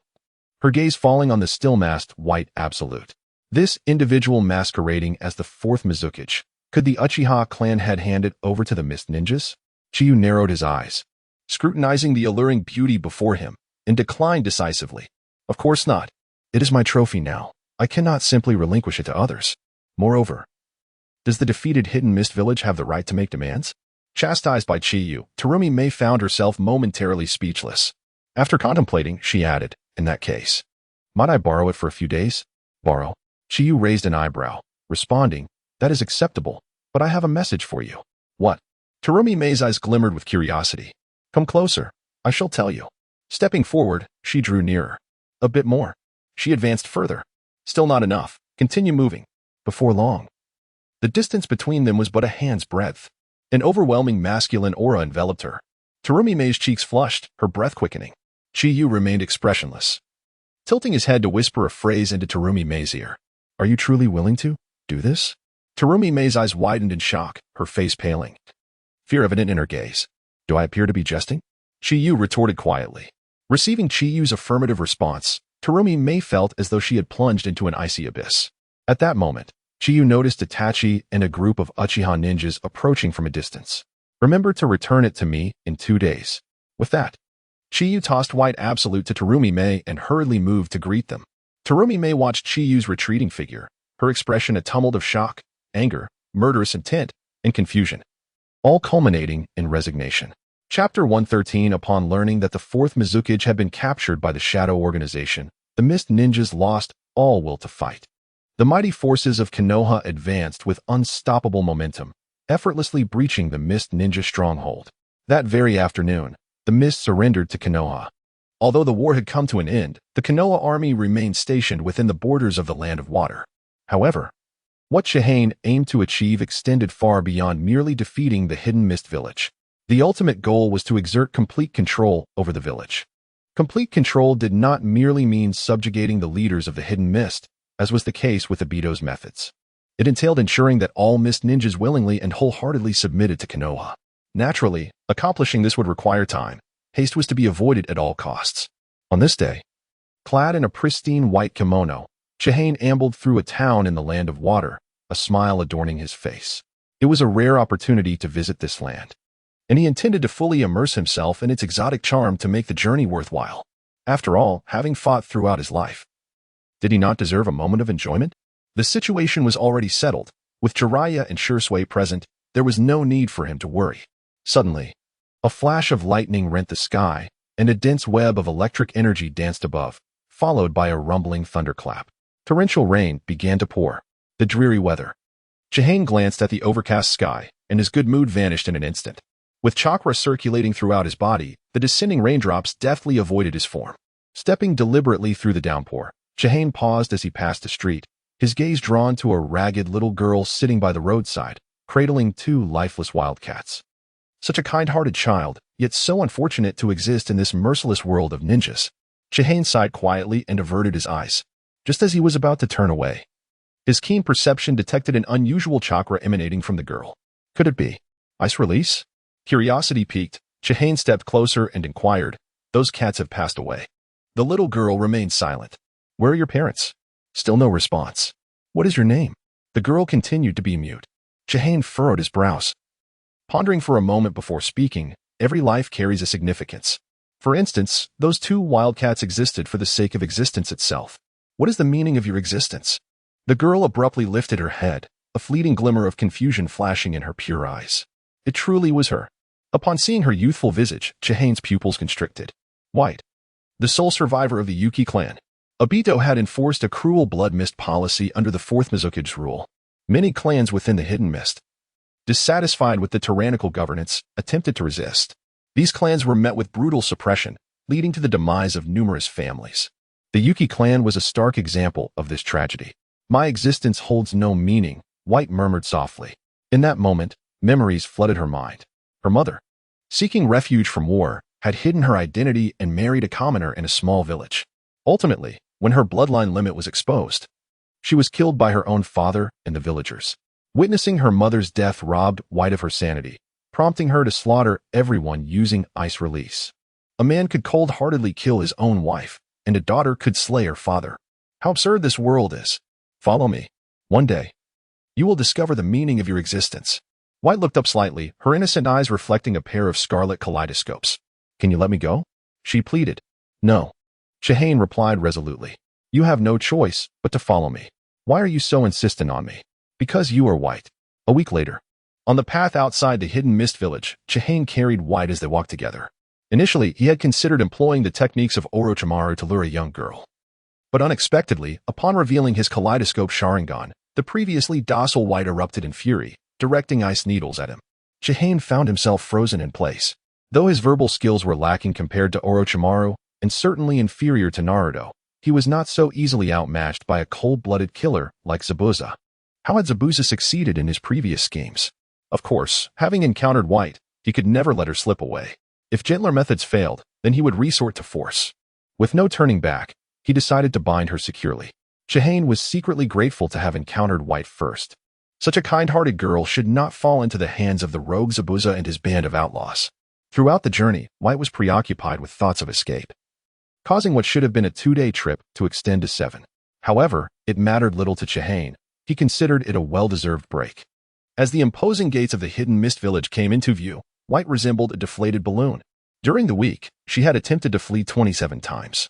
her gaze falling on the still-masked White Absolute. This individual masquerading as the fourth Mizukage. Could the Uchiha clan head hand it over to the Mist Ninjas? Chiyu narrowed his eyes, scrutinizing the alluring beauty before him, and declined decisively. Of course not. It is my trophy now. I cannot simply relinquish it to others. Moreover, does the defeated Hidden Mist Village have the right to make demands? Chastised by Chiyu, Terumi Mei found herself momentarily speechless. After contemplating, she added, in that case, might I borrow it for a few days? Borrow? Chiyu raised an eyebrow, responding, that is acceptable, but I have a message for you. What? Terumi Mei's eyes glimmered with curiosity. Come closer. I shall tell you. Stepping forward, she drew nearer. A bit more. She advanced further. Still not enough. Continue moving. Before long. The distance between them was but a hand's breadth. An overwhelming masculine aura enveloped her. Terumi Mei's cheeks flushed, her breath quickening. Chiyu remained expressionless, tilting his head to whisper a phrase into Terumi Mei's ear. Are you truly willing to do this? Terumi Mei's eyes widened in shock, her face paling. Fear evident in her gaze. Do I appear to be jesting? Chiyu retorted quietly. Receiving Chiyu's affirmative response, Terumi Mei felt as though she had plunged into an icy abyss. At that moment, Chiyu noticed Itachi and a group of Uchiha ninjas approaching from a distance. Remember to return it to me in 2 days. With that, Chiyu tossed White Absolute to Terumi Mei and hurriedly moved to greet them. Terumi Mei watched Chiyu's retreating figure, her expression a tumult of shock, anger, murderous intent, and confusion, all culminating in resignation. Chapter 113. Upon learning that the fourth Mizukage had been captured by the Shadow Organization, the Mist Ninjas lost all will to fight. The mighty forces of Konoha advanced with unstoppable momentum, effortlessly breaching the Mist Ninja stronghold. That very afternoon, the Mist surrendered to Konoha. Although the war had come to an end, the Konoha army remained stationed within the borders of the Land of Water. However, what Chihane aimed to achieve extended far beyond merely defeating the Hidden Mist village. The ultimate goal was to exert complete control over the village. Complete control did not merely mean subjugating the leaders of the Hidden Mist, as was the case with Obito's methods. It entailed ensuring that all Mist ninjas willingly and wholeheartedly submitted to Konoha. Naturally, accomplishing this would require time. Haste was to be avoided at all costs. On this day, clad in a pristine white kimono, Chihane ambled through a town in the Land of Water, a smile adorning his face. It was a rare opportunity to visit this land, and he intended to fully immerse himself in its exotic charm to make the journey worthwhile. After all, having fought throughout his life, did he not deserve a moment of enjoyment? The situation was already settled. With Jiraiya and Shursui present, there was no need for him to worry. Suddenly, a flash of lightning rent the sky, and a dense web of electric energy danced above, followed by a rumbling thunderclap. Torrential rain began to pour. The dreary weather. Chihane glanced at the overcast sky, and his good mood vanished in an instant. With chakra circulating throughout his body, the descending raindrops deftly avoided his form. Stepping deliberately through the downpour, Chihane paused as he passed the street, his gaze drawn to a ragged little girl sitting by the roadside, cradling two lifeless wildcats. Such a kind-hearted child, yet so unfortunate to exist in this merciless world of ninjas. Chihane sighed quietly and averted his eyes. Just as he was about to turn away, his keen perception detected an unusual chakra emanating from the girl. Could it be ice release? Curiosity piqued, Chihane stepped closer and inquired, "Those cats have passed away." The little girl remained silent. "Where are your parents?" Still no response. "What is your name?" The girl continued to be mute. Chihane furrowed his brows, pondering for a moment before speaking. Every life carries a significance. For instance, those two wildcats existed for the sake of existence itself. What is the meaning of your existence? The girl abruptly lifted her head, a fleeting glimmer of confusion flashing in her pure eyes. It truly was her. Upon seeing her youthful visage, Chihane's pupils constricted. White, the sole survivor of the Yuki clan. Obito had enforced a cruel blood mist policy under the Fourth Mizokage's rule. Many clans within the Hidden Mist, dissatisfied with the tyrannical governance, attempted to resist. These clans were met with brutal suppression, leading to the demise of numerous families. The Yuki clan was a stark example of this tragedy. "My existence holds no meaning," White murmured softly. In that moment, memories flooded her mind. Her mother, seeking refuge from war, had hidden her identity and married a commoner in a small village. Ultimately, when her bloodline limit was exposed, she was killed by her own father and the villagers. Witnessing her mother's death robbed White of her sanity, prompting her to slaughter everyone using ice release. A man could cold-heartedly kill his own wife, and a daughter could slay her father. How absurd this world is. Follow me. One day, you will discover the meaning of your existence. White looked up slightly, her innocent eyes reflecting a pair of scarlet kaleidoscopes. Can you let me go? She pleaded. No. Chihane replied resolutely. You have no choice but to follow me. Why are you so insistent on me? Because you are White. A week later, on the path outside the Hidden Mist village, Chihane carried White as they walked together. Initially, he had considered employing the techniques of Orochimaru to lure a young girl. But unexpectedly, upon revealing his kaleidoscope Sharingan, the previously docile White erupted in fury, directing ice needles at him. Chihane found himself frozen in place. Though his verbal skills were lacking compared to Orochimaru, and certainly inferior to Naruto, he was not so easily outmatched by a cold-blooded killer like Zabuza. How had Zabuza succeeded in his previous schemes? Of course, having encountered White, he could never let her slip away. If gentler methods failed, then he would resort to force. With no turning back, he decided to bind her securely. Chihane was secretly grateful to have encountered White first. Such a kind-hearted girl should not fall into the hands of the rogue Zabuza and his band of outlaws. Throughout the journey, White was preoccupied with thoughts of escape, causing what should have been a 2-day trip to extend to 7. However, it mattered little to Chihane. He considered it a well-deserved break. As the imposing gates of the Hidden Mist village came into view, White resembled a deflated balloon. During the week, she had attempted to flee 27 times,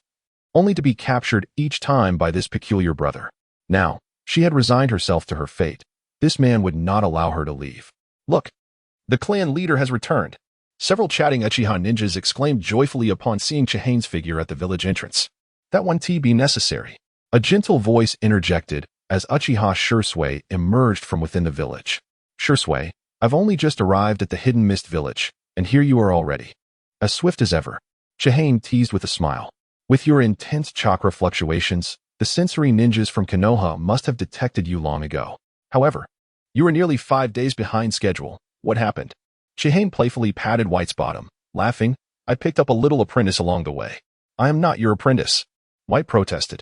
only to be captured each time by this peculiar brother. Now, she had resigned herself to her fate. This man would not allow her to leave. Look, the clan leader has returned. Several chatting Uchiha ninjas exclaimed joyfully upon seeing Chihane's figure at the village entrance. That won't be necessary. A gentle voice interjected as Uchiha Shursui emerged from within the village. Shursui, I've only just arrived at the Hidden Mist village, and here you are already. As swift as ever. Chihane teased with a smile. With your intense chakra fluctuations, the sensory ninjas from Konoha must have detected you long ago. However, you were nearly 5 days behind schedule. What happened? Chihane playfully patted White's bottom, laughing. I picked up a little apprentice along the way. I am not your apprentice. White protested,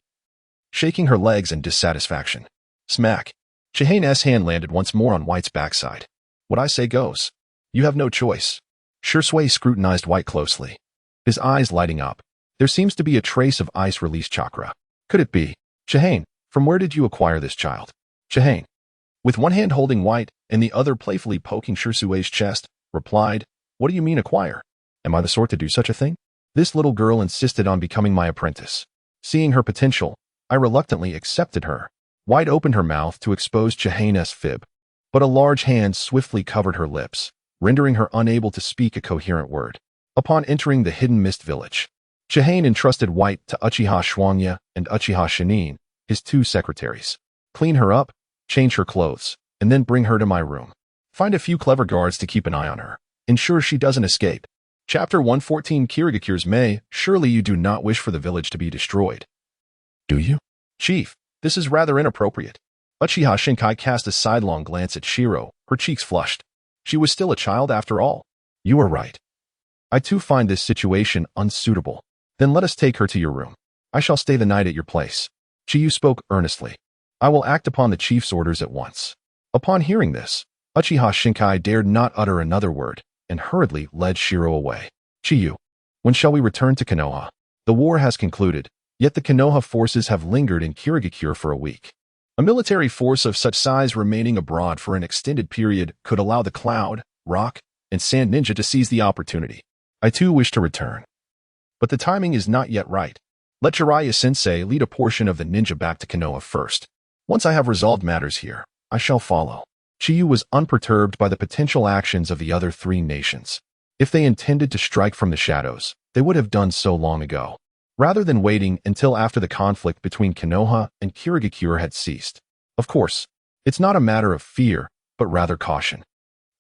shaking her legs in dissatisfaction. Smack. Chihane's hand landed once more on White's backside. What I say goes. You have no choice. Shursui scrutinized White closely, his eyes lighting up. There seems to be a trace of ice release chakra. Could it be? Chihane, from where did you acquire this child? Chihane, with one hand holding White and the other playfully poking Shursui's chest, replied, What do you mean acquire? Am I the sort to do such a thing? This little girl insisted on becoming my apprentice. Seeing her potential, I reluctantly accepted her. White opened her mouth to expose Chihane's fib, but a large hand swiftly covered her lips, rendering her unable to speak a coherent word. Upon entering the Hidden Mist village, Chihane entrusted White to Uchiha Shuangya and Uchiha Shinin, his 2 secretaries. Clean her up, change her clothes, and then bring her to my room. Find a few clever guards to keep an eye on her. Ensure she doesn't escape. Chapter 114 Kirigakure's May. Surely you do not wish for the village to be destroyed. Do you? Chief, this is rather inappropriate. Uchiha Shinkai cast a sidelong glance at Shiro, her cheeks flushed. She was still a child after all. You are right. I too find this situation unsuitable. Then let us take her to your room. I shall stay the night at your place. Chiyu spoke earnestly. I will act upon the chief's orders at once. Upon hearing this, Uchiha Shinkai dared not utter another word, and hurriedly led Shiro away. Chiyu, when shall we return to Konoha? The war has concluded, yet the Konoha forces have lingered in Kirigakure for a week. A military force of such size remaining abroad for an extended period could allow the Cloud, Rock, and Sand Ninja to seize the opportunity. I too wish to return. But the timing is not yet right. Let Jiraiya-sensei lead a portion of the ninja back to Konoha first. Once I have resolved matters here, I shall follow. Chiyu was unperturbed by the potential actions of the other 3 nations. If they intended to strike from the shadows, they would have done so long ago, rather than waiting until after the conflict between Konoha and Kirigakure had ceased. Of course, it's not a matter of fear, but rather caution.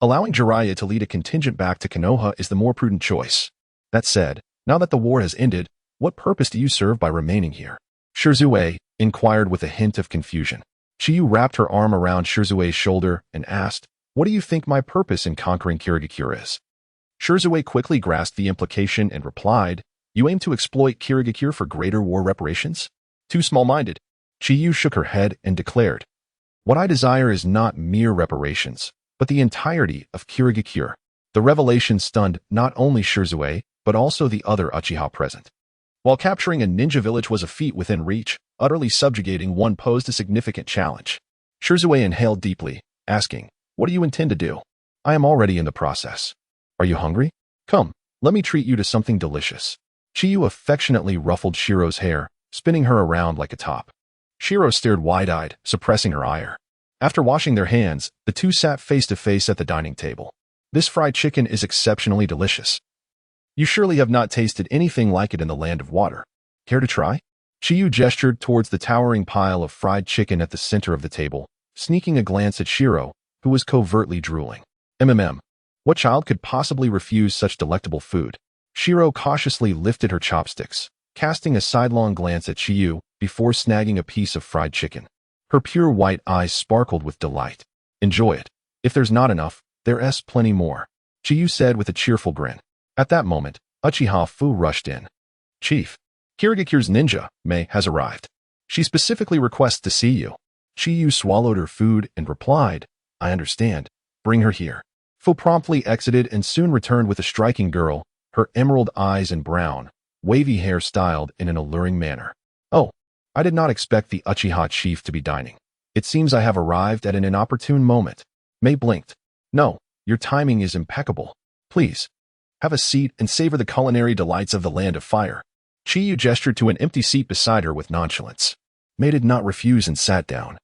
Allowing Jiraiya to lead a contingent back to Konoha is the more prudent choice. That said, now that the war has ended, what purpose do you serve by remaining here? Shursui inquired with a hint of confusion. Chiyu wrapped her arm around Shursui's shoulder and asked, What do you think my purpose in conquering Kirigakure is? Shursui quickly grasped the implication and replied, You aim to exploit Kirigakure for greater war reparations? Too small-minded. Chiyu shook her head and declared, What I desire is not mere reparations, but the entirety of Kirigakure. The revelation stunned not only Shursui, but also the other Uchiha present. While capturing a ninja village was a feat within reach, utterly subjugating one posed a significant challenge. Shursui inhaled deeply, asking, What do you intend to do? I am already in the process. Are you hungry? Come, let me treat you to something delicious. Chiyu affectionately ruffled Shiro's hair, spinning her around like a top. Shiro stared wide-eyed, suppressing her ire. After washing their hands, the two sat face-to-face at the dining table. This fried chicken is exceptionally delicious. You surely have not tasted anything like it in the land of water. Care to try? Chiyu gestured towards the towering pile of fried chicken at the center of the table, sneaking a glance at Shiro, who was covertly drooling. What child could possibly refuse such delectable food? Shiro cautiously lifted her chopsticks, casting a sidelong glance at Chiyu before snagging a piece of fried chicken. Her pure white eyes sparkled with delight. Enjoy it. If there's not enough, there's plenty more, Chiyu said with a cheerful grin. At that moment, Uchiha Fu rushed in. Chief, Kirigakure's ninja, Mei, has arrived. She specifically requests to see you. Chiyu swallowed her food and replied, I understand. Bring her here. Fu promptly exited and soon returned with a striking girl, her emerald eyes and brown, wavy hair styled in an alluring manner. Oh, I did not expect the Uchiha chief to be dining. It seems I have arrived at an inopportune moment. Mei blinked. No, your timing is impeccable. Please, have a seat and savor the culinary delights of the land of fire. Chiyu gestured to an empty seat beside her with nonchalance. Mei did not refuse and sat down,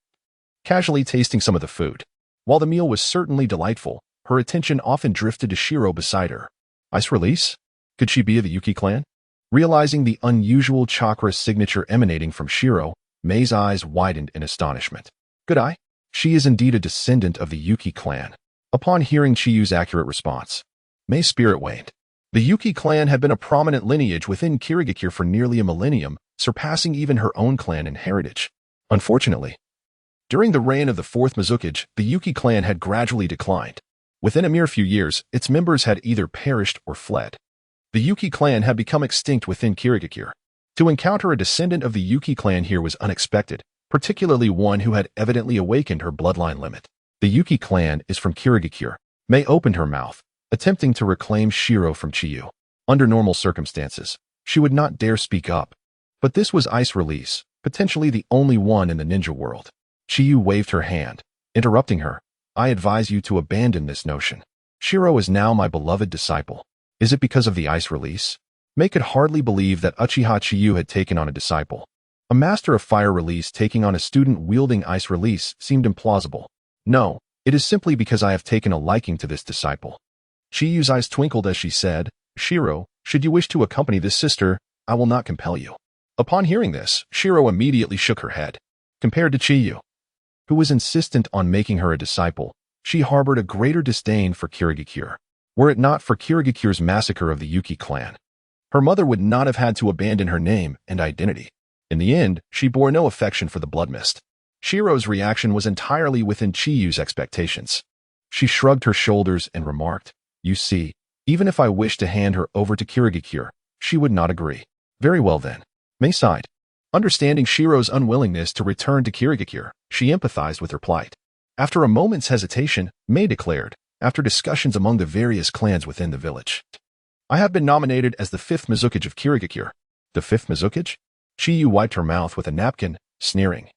casually tasting some of the food. While the meal was certainly delightful, her attention often drifted to Shiro beside her. Ice release? Could she be of the Yuki clan? Realizing the unusual chakra signature emanating from Shiro, Mei's eyes widened in astonishment. Good eye? She is indeed a descendant of the Yuki clan. Upon hearing Chiyu's accurate response, Mei's spirit waned. The Yuki clan had been a prominent lineage within Kirigakure for nearly a millennium, surpassing even her own clan in heritage. Unfortunately, during the reign of the fourth Mizukage, the Yuki clan had gradually declined. Within a mere few years, its members had either perished or fled. The Yuki clan had become extinct within Kirigakure. To encounter a descendant of the Yuki clan here was unexpected, particularly one who had evidently awakened her bloodline limit. The Yuki clan is from Kirigakure. Mei opened her mouth, attempting to reclaim Shiro from Chiyu. Under normal circumstances, she would not dare speak up. But this was ice release, potentially the only one in the ninja world. Chiyu waved her hand, interrupting her. I advise you to abandon this notion. Shiro is now my beloved disciple. Is it because of the ice release? Mei could hardly believe that Uchiha Chiyu had taken on a disciple. A master of fire release taking on a student wielding ice release seemed implausible. No, it is simply because I have taken a liking to this disciple. Chiyu's eyes twinkled as she said, Shiro, should you wish to accompany this sister, I will not compel you. Upon hearing this, Shiro immediately shook her head. Compared to Chiyu, who was insistent on making her a disciple, she harbored a greater disdain for Kirigakure. Were it not for Kirigakure's massacre of the Yuki clan, her mother would not have had to abandon her name and identity. In the end, she bore no affection for the Blood Mist. Shiro's reaction was entirely within Chiyu's expectations. She shrugged her shoulders and remarked, You see, even if I wished to hand her over to Kirigakure, she would not agree. Very well then. Mei sighed. Understanding Shiro's unwillingness to return to Kirigakure, she empathized with her plight. After a moment's hesitation, Mei declared, after discussions among the various clans within the village, I have been nominated as the fifth Mizukage of Kirigakure. The fifth Mizukage? Chiyu wiped her mouth with a napkin, sneering.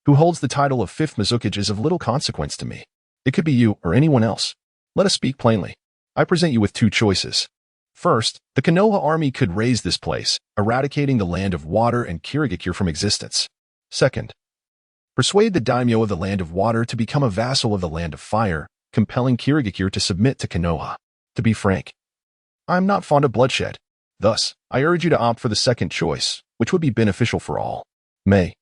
Who holds the title of fifth Mizukage is of little consequence to me. It could be you or anyone else. Let us speak plainly. I present you with two choices. First, the Konoha army could raise this place, eradicating the land of water and Kirigakure from existence. Second, persuade the daimyo of the land of water to become a vassal of the land of fire, compelling Kirigakure to submit to Konoha. To be frank, I am not fond of bloodshed. Thus, I urge you to opt for the second choice, which would be beneficial for all. Mei,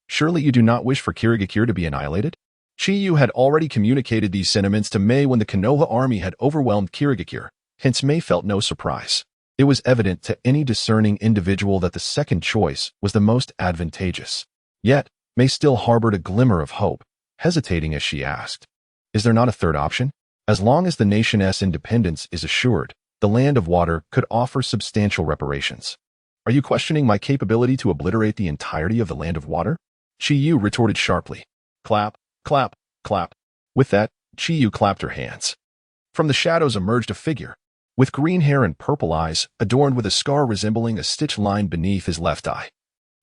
surely you do not wish for Kirigakure to be annihilated? Chiyu had already communicated these sentiments to Mei when the Konoha army had overwhelmed Kirigakure. Hence Mei felt no surprise. It was evident to any discerning individual that the second choice was the most advantageous. Yet, Mei still harbored a glimmer of hope, hesitating as she asked, Is there not a third option? As long as the nation's independence is assured, the land of water could offer substantial reparations. Are you questioning my capability to obliterate the entirety of the land of water? Chiyu retorted sharply. Clap, clap, clap. With that, Chiyu clapped her hands. From the shadows emerged a figure, with green hair and purple eyes, adorned with a scar resembling a stitch line beneath his left eye.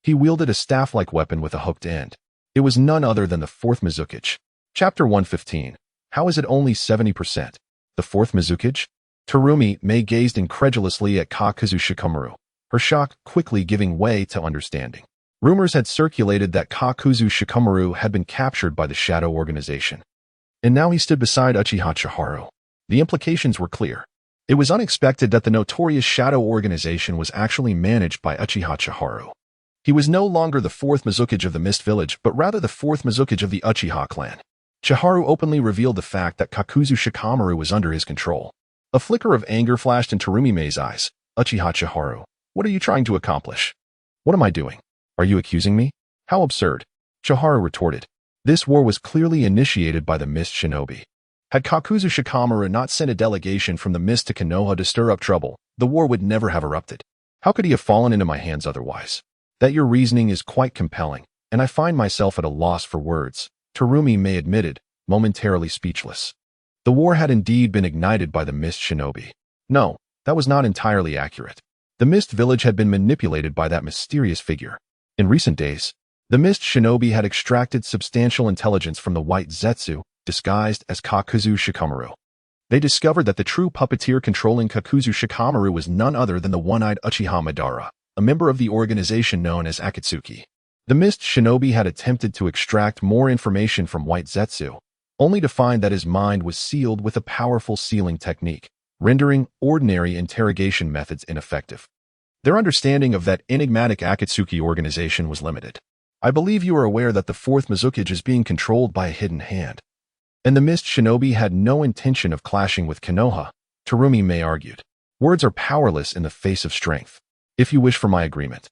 He wielded a staff-like weapon with a hooked end. It was none other than the fourth Mizukage. Chapter 115. How is it only 70%? The fourth Mizukage? Terumi Mei gazed incredulously at Kakuzu Shikamaru, her shock quickly giving way to understanding. Rumors had circulated that Kakuzu Shikamaru had been captured by the Shadow Organization. And now he stood beside Uchiha Chiharu. The implications were clear. It was unexpected that the notorious Shadow Organization was actually managed by Uchiha Chiharu. He was no longer the fourth Mizukage of the Mist Village, but rather the fourth Mizukage of the Uchiha clan. Chiharu openly revealed the fact that Kakuzu Shikamaru was under his control. A flicker of anger flashed in Terumi Mei's eyes. Uchiha Chiharu, what are you trying to accomplish? What am I doing? Are you accusing me? How absurd. Chiharu retorted. This war was clearly initiated by the Mist Shinobi. Had Kakuzu Shikamaru not sent a delegation from the Mist to Konoha to stir up trouble, the war would never have erupted. How could he have fallen into my hands otherwise? That your reasoning is quite compelling, and I find myself at a loss for words, Terumi Mei admitted, momentarily speechless. The war had indeed been ignited by the Mist Shinobi. No, that was not entirely accurate. The Mist Village had been manipulated by that mysterious figure. In recent days, the Mist Shinobi had extracted substantial intelligence from the White Zetsu, disguised as Kakuzu Shikamaru. They discovered that the true puppeteer controlling Kakuzu Shikamaru was none other than the one-eyed Uchiha Madara, a member of the organization known as Akatsuki. The Mist Shinobi had attempted to extract more information from White Zetsu, only to find that his mind was sealed with a powerful sealing technique, rendering ordinary interrogation methods ineffective. Their understanding of that enigmatic Akatsuki organization was limited. I believe you are aware that the fourth Mizukage is being controlled by a hidden hand. And the Mist Shinobi had no intention of clashing with Konoha, Terumi Mei argued. Words are powerless in the face of strength. If you wish for my agreement,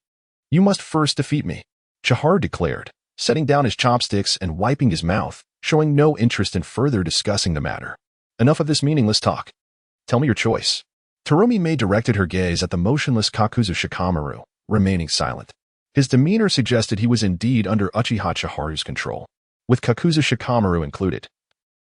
you must first defeat me, Chiharu declared, setting down his chopsticks and wiping his mouth, showing no interest in further discussing the matter. Enough of this meaningless talk. Tell me your choice. Terumi Mei directed her gaze at the motionless Kakuzu Shikamaru, remaining silent. His demeanor suggested he was indeed under Uchiha Chiharu's control, with Kakuzu Shikamaru included.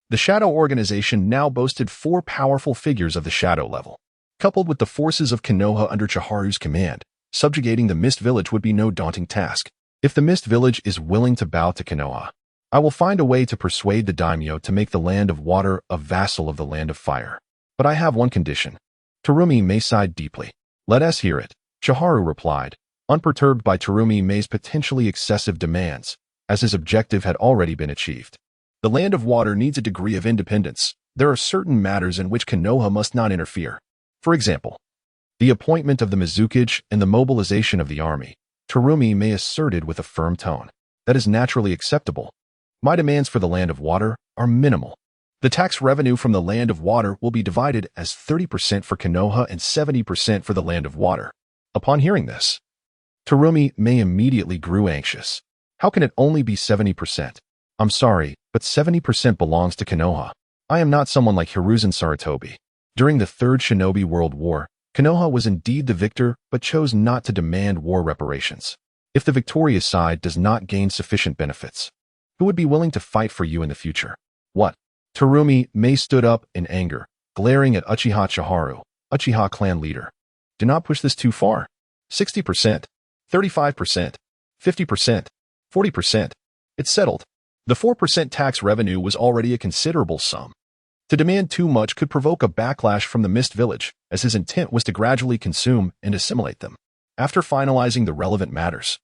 The Shadow Organization now boasted 4 powerful figures of the Shadow level. Coupled with the forces of Konoha under Chiharu's command, subjugating the Mist Village would be no daunting task. If the Mist Village is willing to bow to Konoha, I will find a way to persuade the daimyo to make the Land of Water a vassal of the Land of Fire. But I have one condition. Terumi Mei sighed deeply. Let us hear it, Chiharu replied, unperturbed by Terumi Mei's potentially excessive demands, as his objective had already been achieved. The Land of Water needs a degree of independence. There are certain matters in which Konoha must not interfere. For example, the appointment of the Mizukage and the mobilization of the army, Terumi Mei asserted with a firm tone. That is naturally acceptable. My demands for the Land of Water are minimal. The tax revenue from the Land of Water will be divided as 30% for Konoha and 70% for the Land of Water. Upon hearing this, Terumi Mei immediately grew anxious. How can it only be 70%? I'm sorry, but 70% belongs to Konoha. I am not someone like Hiruzen Sarutobi. During the Third Shinobi World War, Konoha was indeed the victor, but chose not to demand war reparations. If the victorious side does not gain sufficient benefits, who would be willing to fight for you in the future? What? Terumi Mei stood up in anger, glaring at Uchiha Chiharu, Uchiha clan leader. Do not push this too far. 60%, 35%, 50%, 40%. It's settled. The 4% tax revenue was already a considerable sum. To demand too much could provoke a backlash from the Mist Village, as his intent was to gradually consume and assimilate them. After finalizing the relevant matters,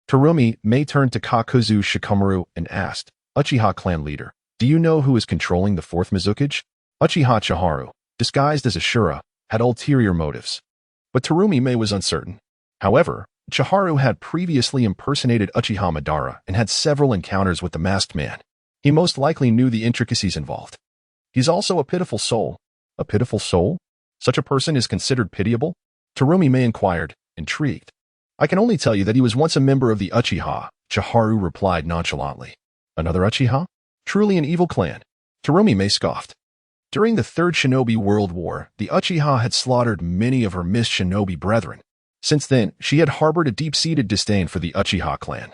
Terumi Mei turned to Kakuzu Shikamaru and asked, Uchiha clan leader, do you know who is controlling the fourth Mizukage? Uchiha Chiharu, disguised as Ashura, had ulterior motives. But Terumi Mei was uncertain. However, Chiharu had previously impersonated Uchiha Madara and had several encounters with the masked man. He most likely knew the intricacies involved. He's also a pitiful soul. A pitiful soul? Such a person is considered pitiable? Terumi Mei inquired, intrigued. I can only tell you that he was once a member of the Uchiha, Chiharu replied nonchalantly. Another Uchiha? Truly an evil clan. Terumi Mei scoffed. During the Third Shinobi World War, the Uchiha had slaughtered many of her Mist Shinobi brethren. Since then, she had harbored a deep-seated disdain for the Uchiha clan.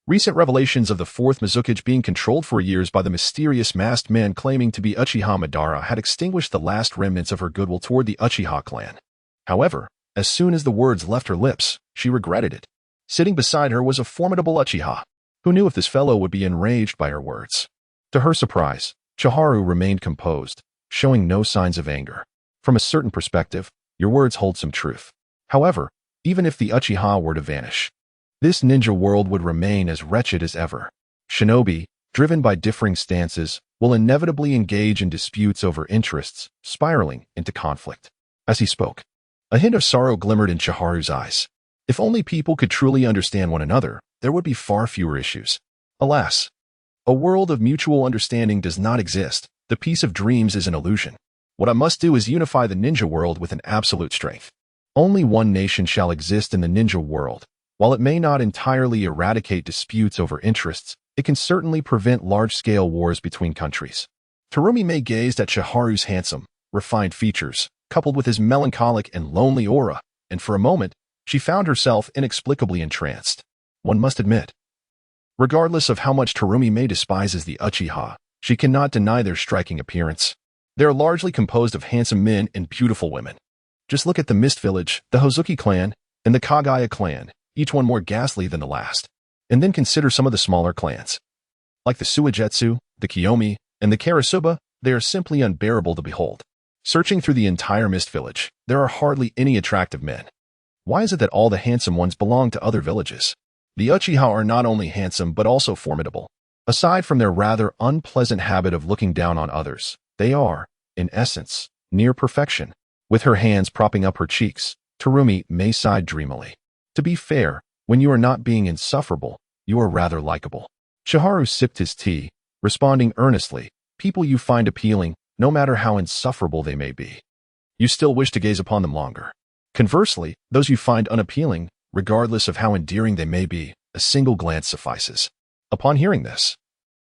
Recent revelations of the fourth Mizukage being controlled for years by the mysterious masked man claiming to be Uchiha Madara had extinguished the last remnants of her goodwill toward the Uchiha clan. However, as soon as the words left her lips, she regretted it. Sitting beside her was a formidable Uchiha. Who knew if this fellow would be enraged by her words? To her surprise, Chiharu remained composed, showing no signs of anger. From a certain perspective, your words hold some truth. However, even if the Uchiha were to vanish, this ninja world would remain as wretched as ever. Shinobi, driven by differing stances, will inevitably engage in disputes over interests, spiraling into conflict. As he spoke, a hint of sorrow glimmered in Chiharu's eyes. If only people could truly understand one another, there would be far fewer issues. Alas, a world of mutual understanding does not exist. The peace of dreams is an illusion. What I must do is unify the ninja world with an absolute strength. Only one nation shall exist in the ninja world. While it may not entirely eradicate disputes over interests, it can certainly prevent large-scale wars between countries. Terumi Mei gazed at Chiharu's handsome, refined features, coupled with his melancholic and lonely aura, and for a moment, she found herself inexplicably entranced. One must admit, regardless of how much Terumi Mei despises the Uchiha, she cannot deny their striking appearance. They are largely composed of handsome men and beautiful women. Just look at the Mist Village, the Hozuki clan, and the Kagaya clan, each one more ghastly than the last. And then consider some of the smaller clans. Like the Suigetsu, the Kiyomi, and the Karasuba, they are simply unbearable to behold. Searching through the entire Mist Village, there are hardly any attractive men. Why is it that all the handsome ones belong to other villages? The Uchiha are not only handsome but also formidable. Aside from their rather unpleasant habit of looking down on others, they are, in essence, near perfection. With her hands propping up her cheeks, Terumi Mei sighed dreamily. To be fair, when you are not being insufferable, you are rather likable. Chiharu sipped his tea, responding earnestly, people you find appealing, no matter how insufferable they may be. You still wish to gaze upon them longer. Conversely, those you find unappealing, regardless of how endearing they may be, a single glance suffices. Upon hearing this,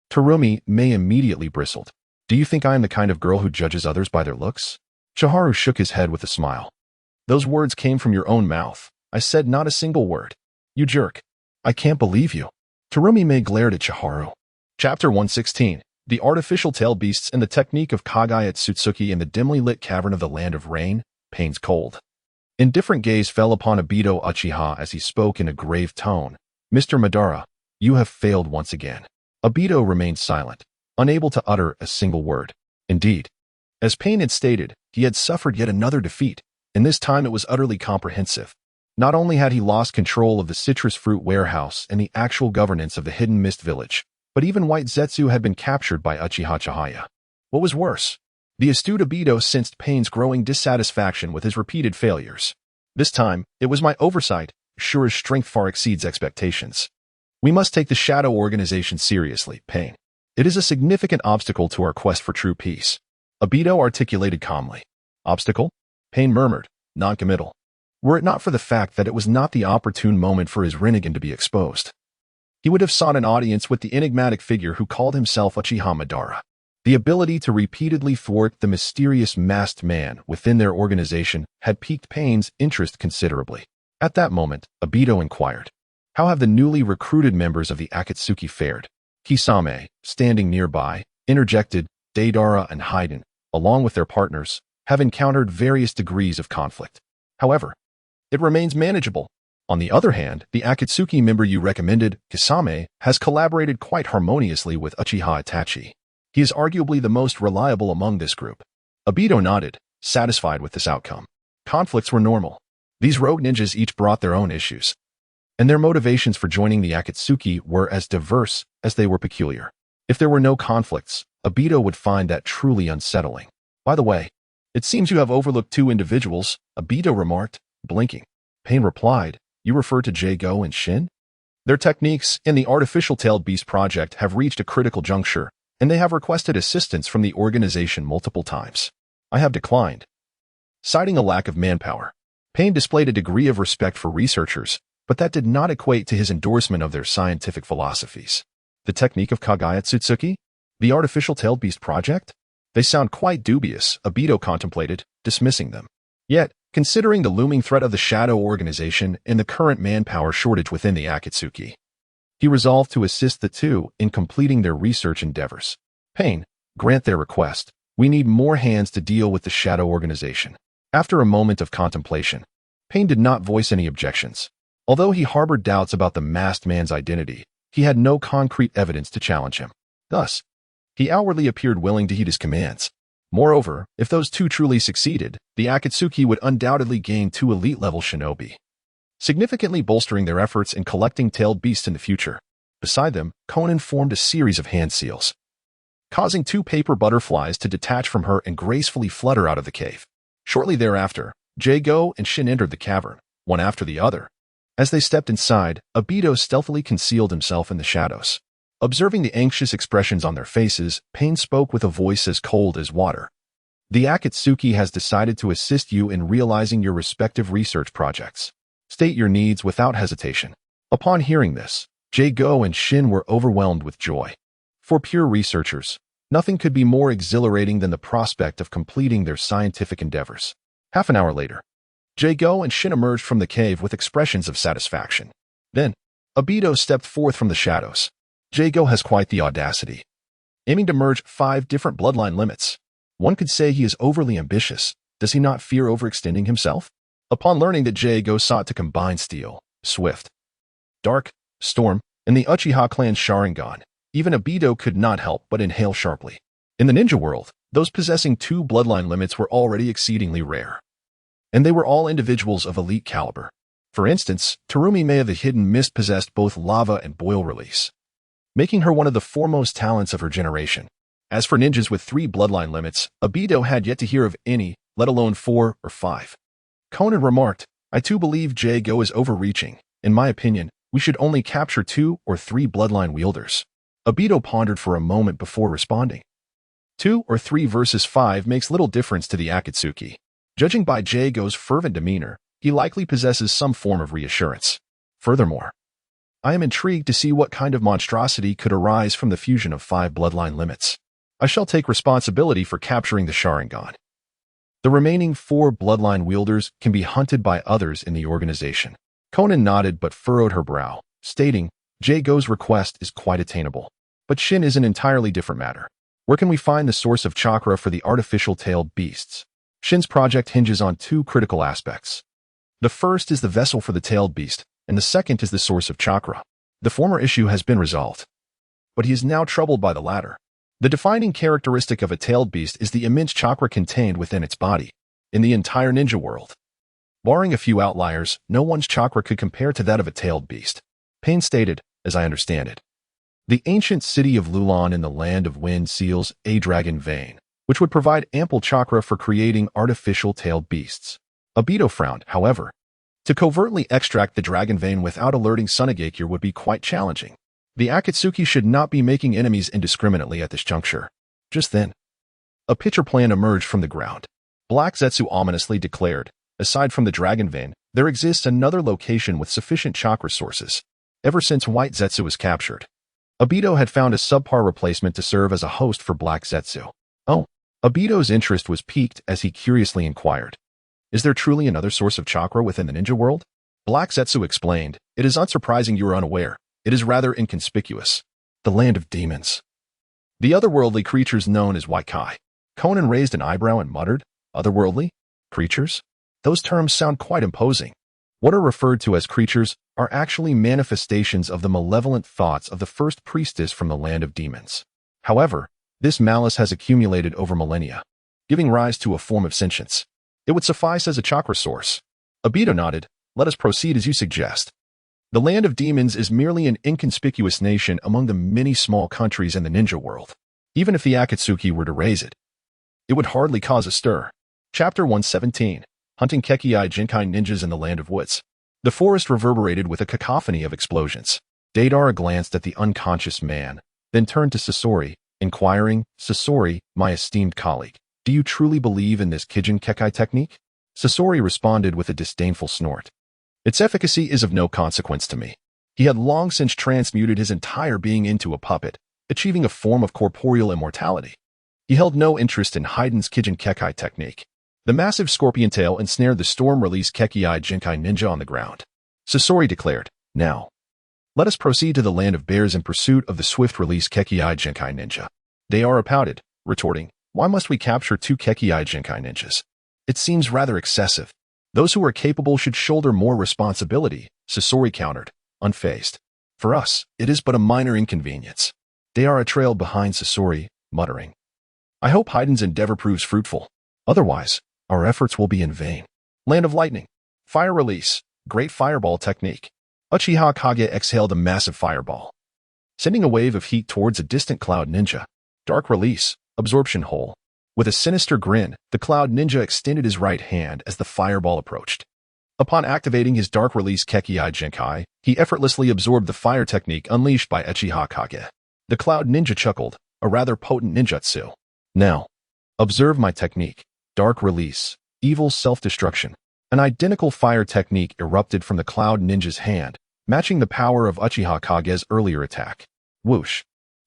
Terumi May immediately bristled. Do you think I am the kind of girl who judges others by their looks? Chiharu shook his head with a smile. Those words came from your own mouth. I said not a single word. You jerk. I can't believe you. Terumi May glared at Chiharu. Chapter 116. The Artificial Tail Beasts and the Technique of Kagaya Tsutsuki in the dimly lit cavern of the Land of Rain, Pain's cold. Indifferent gaze fell upon Obito Uchiha as he spoke in a grave tone. Mr. Madara, you have failed once again. Obito remained silent, unable to utter a single word. Indeed, as Pain had stated, he had suffered yet another defeat, and this time it was utterly comprehensive. Not only had he lost control of the citrus fruit warehouse and the actual governance of the Hidden Mist Village, but even White Zetsu had been captured by Uchiha Chiba. What was worse? The astute Obito sensed Pain's growing dissatisfaction with his repeated failures. This time, it was my oversight, sure as strength far exceeds expectations. We must take the Shadow Organization seriously, Pain. It is a significant obstacle to our quest for true peace. Obito articulated calmly. Obstacle? Pain murmured, non-committal. Were it not for the fact that it was not the opportune moment for his Rinnegan to be exposed. He would have sought an audience with the enigmatic figure who called himself Uchiha Madara. The ability to repeatedly thwart the mysterious masked man within their organization had piqued Pain's interest considerably. At that moment, Obito inquired, how have the newly recruited members of the Akatsuki fared? Kisame, standing nearby, interjected, Deidara and Haiden, along with their partners, have encountered various degrees of conflict. However, it remains manageable. On the other hand, the Akatsuki member you recommended, Kisame, has collaborated quite harmoniously with Uchiha Itachi. He is arguably the most reliable among this group. Obito nodded, satisfied with this outcome. Conflicts were normal. These rogue ninjas each brought their own issues, and their motivations for joining the Akatsuki were as diverse as they were peculiar. If there were no conflicts, Obito would find that truly unsettling. By the way, it seems you have overlooked two individuals, Obito remarked, blinking. Pain replied, you refer to Jago and Shin? Their techniques in the Artificial Tailed Beast project have reached a critical juncture, and they have requested assistance from the organization multiple times. I have declined. Citing a lack of manpower, Pain displayed a degree of respect for researchers, but that did not equate to his endorsement of their scientific philosophies. The technique of Kagaya Tsutsuki? The Artificial Tailed Beast project? They sound quite dubious, Obito contemplated, dismissing them. Yet, considering the looming threat of the Shadow Organization and the current manpower shortage within the Akatsuki, he resolved to assist the two in completing their research endeavors. Pain, grant their request. We need more hands to deal with the Shadow Organization. After a moment of contemplation, Pain did not voice any objections. Although he harbored doubts about the masked man's identity, he had no concrete evidence to challenge him. Thus, he outwardly appeared willing to heed his commands. Moreover, if those two truly succeeded, the Akatsuki would undoubtedly gain 2 elite-level shinobi, significantly bolstering their efforts in collecting tailed beasts in the future. Beside them, Conan formed a series of hand seals, causing 2 paper butterflies to detach from her and gracefully flutter out of the cave. Shortly thereafter, Jago and Shin entered the cavern, one after the other. As they stepped inside, Obito stealthily concealed himself in the shadows. Observing the anxious expressions on their faces, Pain spoke with a voice as cold as water. The Akatsuki has decided to assist you in realizing your respective research projects. State your needs without hesitation. Upon hearing this, Jago and Shin were overwhelmed with joy. For pure researchers, nothing could be more exhilarating than the prospect of completing their scientific endeavors. Half an hour later, Jago and Shin emerged from the cave with expressions of satisfaction. Then, Obito stepped forth from the shadows. Jago has quite the audacity, aiming to merge 5 different bloodline limits. One could say he is overly ambitious. Does he not fear overextending himself? Upon learning that Jago sought to combine Steel, Swift, Dark, Storm, and the Uchiha clan's Sharingan, even Obito could not help but inhale sharply. In the ninja world, those possessing 2 bloodline limits were already exceedingly rare, and they were all individuals of elite caliber. For instance, Terumi May of the Hidden Mist possessed both lava and boil release, making her one of the foremost talents of her generation. As for ninjas with 3 bloodline limits, Obito had yet to hear of any, let alone 4 or 5. Conan remarked, I too believe Jago is overreaching. In my opinion, We should only capture 2 or 3 bloodline wielders. Obito pondered for a moment before responding. 2 or 3 versus 5 makes little difference to the Akatsuki. Judging by Jago's fervent demeanor, he likely possesses some form of reassurance. Furthermore, I am intrigued to see what kind of monstrosity could arise from the fusion of 5 bloodline limits. I shall take responsibility for capturing the Sharingan. The remaining 4 bloodline wielders can be hunted by others in the organization. Konan nodded but furrowed her brow, stating, Jago's request is quite attainable. But Shin is an entirely different matter. Where can we find the source of chakra for the artificial tailed beasts? Shin's project hinges on 2 critical aspects. The first is the vessel for the tailed beast, and the second is the source of chakra. The former issue has been resolved, but he is now troubled by the latter. The defining characteristic of a tailed beast is the immense chakra contained within its body. In the entire ninja world, barring a few outliers, no one's chakra could compare to that of a tailed beast. Pain stated, as I understand it. The ancient city of Lulan in the land of wind seals a dragon vein, which would provide ample chakra for creating artificial tailed beasts. Obito frowned, however. To covertly extract the dragon vein without alerting Sunagakure would be quite challenging. The Akatsuki should not be making enemies indiscriminately at this juncture. Just then, a picture plan emerged from the ground. Black Zetsu ominously declared, aside from the dragon vein, there exists another location with sufficient chakra sources. Ever since White Zetsu was captured, Obito had found a subpar replacement to serve as a host for Black Zetsu. Oh, Obito's interest was piqued as he curiously inquired, is there truly another source of chakra within the ninja world? Black Zetsu explained, it is unsurprising you are unaware. It is rather inconspicuous. The land of demons. The otherworldly creatures known as Waikai. Konan raised an eyebrow and muttered, otherworldly? Creatures? Those terms sound quite imposing. What are referred to as creatures are actually manifestations of the malevolent thoughts of the first priestess from the land of demons. However, this malice has accumulated over millennia, giving rise to a form of sentience. It would suffice as a chakra source. Obito nodded, let us proceed as you suggest. The land of demons is merely an inconspicuous nation among the many small countries in the ninja world. Even if the Akatsuki were to raise it, it would hardly cause a stir. Chapter 117, Hunting Kekkei Jinkai Ninjas in the Land of Woods. The forest reverberated with a cacophony of explosions. Deidara glanced at the unconscious man, then turned to Sasori, inquiring, Sasori, my esteemed colleague, do you truly believe in this Kijin Kekkai technique? Sasori responded with a disdainful snort. Its efficacy is of no consequence to me. He had long since transmuted his entire being into a puppet, achieving a form of corporeal immortality. He held no interest in Haydn's Kijin Kekkai technique. The massive scorpion tail ensnared the storm-release Kekkei Jinkai ninja on the ground. Sasori declared, now, let us proceed to the land of bears in pursuit of the swift-release Kekkei Jinkai ninja. Deidara pouted, retorting, why must we capture 2 Kekkei Jinkai ninjas? It seems rather excessive. Those who are capable should shoulder more responsibility, Sasori countered, unfazed. For us, it is but a minor inconvenience. Deidara trailed behind Sasori, muttering, I hope Haydn's endeavor proves fruitful. Otherwise, our efforts will be in vain. Land of Lightning. Fire Release. Great Fireball Technique. Uchiha Kage exhaled a massive fireball, sending a wave of heat towards a distant Cloud Ninja. Dark Release. Absorption Hole. With a sinister grin, the Cloud Ninja extended his right hand as the fireball approached. Upon activating his Dark Release Kekkei Jinkai, he effortlessly absorbed the fire technique unleashed by Uchiha Kage. The Cloud Ninja chuckled, a rather potent ninjutsu. Now, observe my technique. Dark Release. Evil Self-Destruction. An identical fire technique erupted from the Cloud Ninja's hand, matching the power of Uchiha Kage's earlier attack. Whoosh.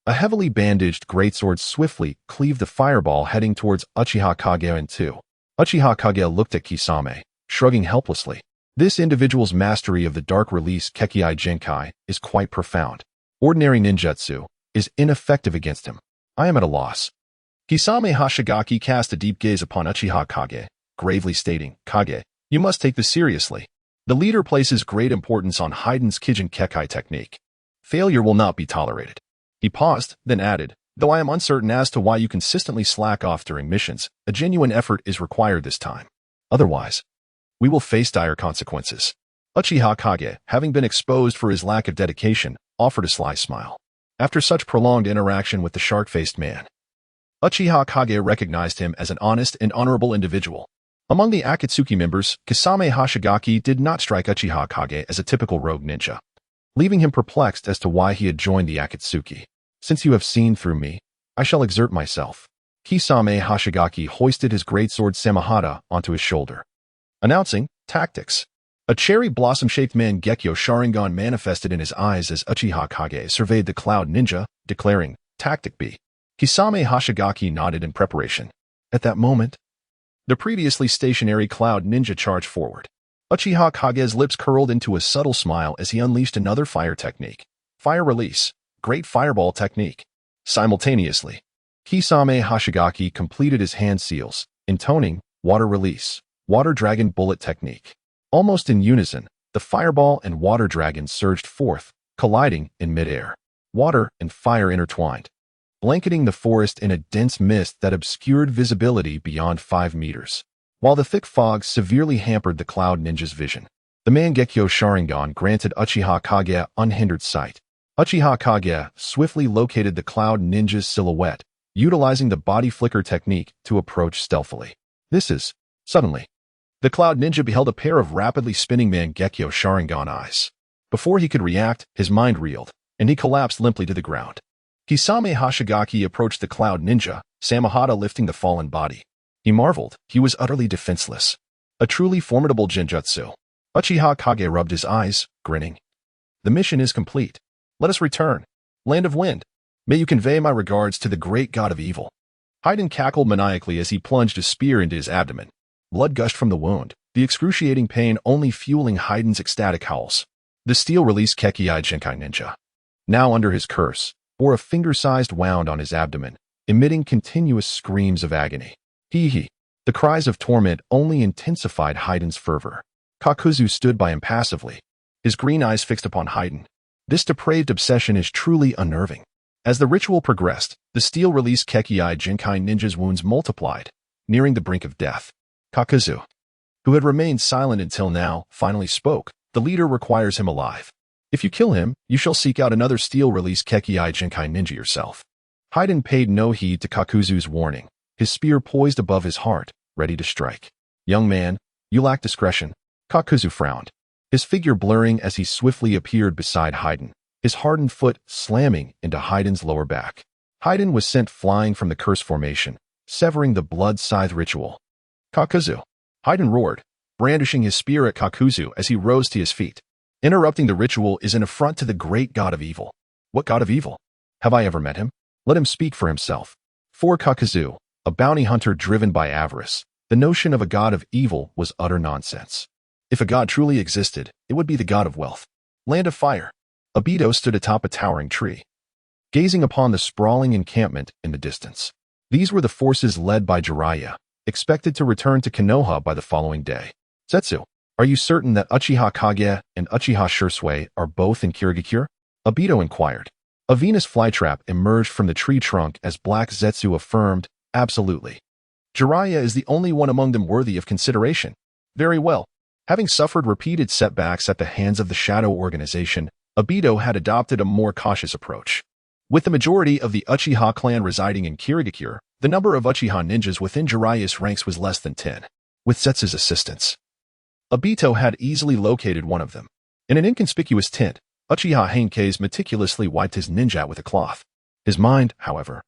A heavily bandaged greatsword swiftly cleaved the fireball heading towards Uchiha Kage in 2. Uchiha Kage looked at Kisame, shrugging helplessly. This individual's mastery of the Dark Release Kekkei Jinkai is quite profound. Ordinary ninjutsu is ineffective against him. I am at a loss. Kisame Hashigaki cast a deep gaze upon Uchiha Kage, gravely stating, Kage, you must take this seriously. The leader places great importance on Haydn's Kijin Kekkai technique. Failure will not be tolerated. He paused, then added, though I am uncertain as to why you consistently slack off during missions, a genuine effort is required this time. Otherwise, we will face dire consequences. Uchiha Kage, having been exposed for his lack of dedication, offered a sly smile. After such prolonged interaction with the shark-faced man, Uchiha Kage recognized him as an honest and honorable individual. Among the Akatsuki members, Kisame Hashigaki did not strike Uchiha Kage as a typical rogue ninja. leaving him perplexed as to why he had joined the Akatsuki. Since you have seen through me, I shall exert myself. Kisame Hashigaki hoisted his greatsword Samahata onto his shoulder. Announcing, tactics. A cherry blossom-shaped Mangekyo Sharingan manifested in his eyes as Uchiha Kage surveyed the Cloud Ninja, declaring, Tactic B. Kisame Hashigaki nodded in preparation. At that moment, the previously stationary Cloud Ninja charged forward. Uchiha Kage's lips curled into a subtle smile as he unleashed another fire technique. Fire release. Great fireball technique. Simultaneously, Kisame Hashigaki completed his hand seals, intoning, water release, water dragon bullet technique. Almost in unison, the fireball and water dragon surged forth, colliding in midair. Water and fire intertwined, blanketing the forest in a dense mist that obscured visibility beyond 5 meters. While the thick fog severely hampered the Cloud Ninja's vision, the Mangekyo Sharingan granted Uchiha Kage unhindered sight. Uchiha Kage swiftly located the Cloud Ninja's silhouette, utilizing the body flicker technique to approach stealthily. Suddenly, the Cloud Ninja beheld a pair of rapidly spinning Mangekyo Sharingan eyes. Before he could react, his mind reeled, and he collapsed limply to the ground. Kisame Hashigaki approached the Cloud Ninja, Samahata lifting the fallen body. He marveled. He was utterly defenseless. A truly formidable genjutsu. Uchiha Kage rubbed his eyes, grinning. The mission is complete. Let us return. Land of Wind, may you convey my regards to the great god of evil. Haiden cackled maniacally as he plunged a spear into his abdomen. Blood gushed from the wound, the excruciating pain only fueling Haiden's ecstatic howls. The steel-released Kekkai Jinkai Ninja, now under his curse, bore a finger-sized wound on his abdomen, emitting continuous screams of agony. Hee. The cries of torment only intensified Haiden's fervor. Kakuzu stood by impassively, his green eyes fixed upon Haiden. This depraved obsession is truly unnerving. As the ritual progressed, the steel-released Kekkai Jinkai Ninja's wounds multiplied, nearing the brink of death. Kakuzu, who had remained silent until now, finally spoke. The leader requires him alive. If you kill him, you shall seek out another steel-released Kekkai Jinkai Ninja yourself. Haiden paid no heed to Kakuzu's warning, his spear poised above his heart, ready to strike. Young man, you lack discretion. Kakuzu frowned, his figure blurring as he swiftly appeared beside Haiden, his hardened foot slamming into Haiden's lower back. Haiden was sent flying from the curse formation, severing the blood scythe ritual. Kakuzu! Haiden roared, brandishing his spear at Kakuzu as he rose to his feet. Interrupting the ritual is an affront to the great god of evil. What god of evil? Have I ever met him? Let him speak for himself. For Kakuzu, a bounty hunter driven by avarice, the notion of a god of evil was utter nonsense. If a god truly existed, it would be the god of wealth. Land of Fire. Obito stood atop a towering tree, gazing upon the sprawling encampment in the distance. These were the forces led by Jiraiya, expected to return to Konoha by the following day. Zetsu, are you certain that Uchiha Kage and Uchiha Shisui are both in Kirigakure? Obito inquired. A Venus flytrap emerged from the tree trunk as Black Zetsu affirmed, absolutely. Jiraiya is the only one among them worthy of consideration. Very well. Having suffered repeated setbacks at the hands of the Shadow Organization, Obito had adopted a more cautious approach. With the majority of the Uchiha clan residing in Kirigakure, the number of Uchiha ninjas within Jiraiya's ranks was less than 10. With Zetsu's assistance, Obito had easily located one of them. In an inconspicuous tint, Uchiha Henkei's meticulously wiped his ninja with a cloth. His mind, however,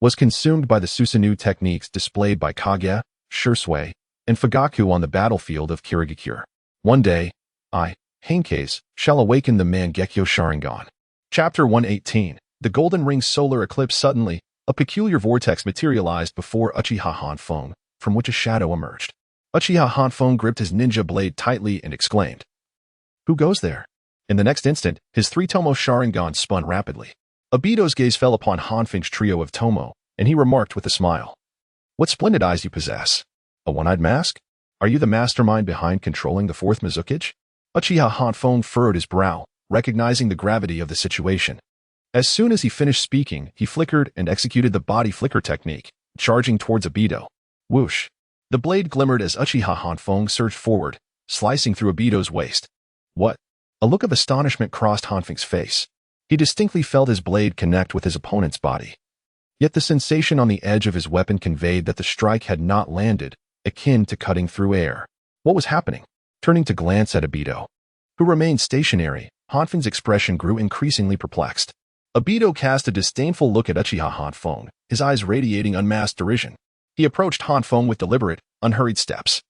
was consumed by the Susanoo techniques displayed by Kage, Shisui, and Fugaku on the battlefield of Kirigakure. One day, I, Henkei's, shall awaken the Mangekyo Sharingan. Chapter 118. The Golden Ring Solar Eclipse. Suddenly, a peculiar vortex materialized before Uchiha Hanfeng, from which a shadow emerged. Uchiha Hanfeng gripped his ninja blade tightly and exclaimed, "Who goes there?" In the next instant, his 3 Tomo Sharingan spun rapidly. Obito's gaze fell upon Hanfeng's trio of Tomo, and he remarked with a smile, "What splendid eyes you possess. A one-eyed mask? Are you the mastermind behind controlling the 4th Mizukage?" Uchiha Hanfeng furrowed his brow, recognizing the gravity of the situation. As soon as he finished speaking, he flickered and executed the body flicker technique, charging towards Obito. Whoosh! The blade glimmered as Uchiha Hanfeng surged forward, slicing through Obito's waist. What? A look of astonishment crossed Hanfeng's face. He distinctly felt his blade connect with his opponent's body. Yet the sensation on the edge of his weapon conveyed that the strike had not landed, akin to cutting through air. What was happening? Turning to glance at Obito, who remained stationary, Hanfeng's expression grew increasingly perplexed. Obito cast a disdainful look at Uchiha Hanfeng, his eyes radiating unmasked derision. He approached Hanfeng with deliberate, unhurried steps.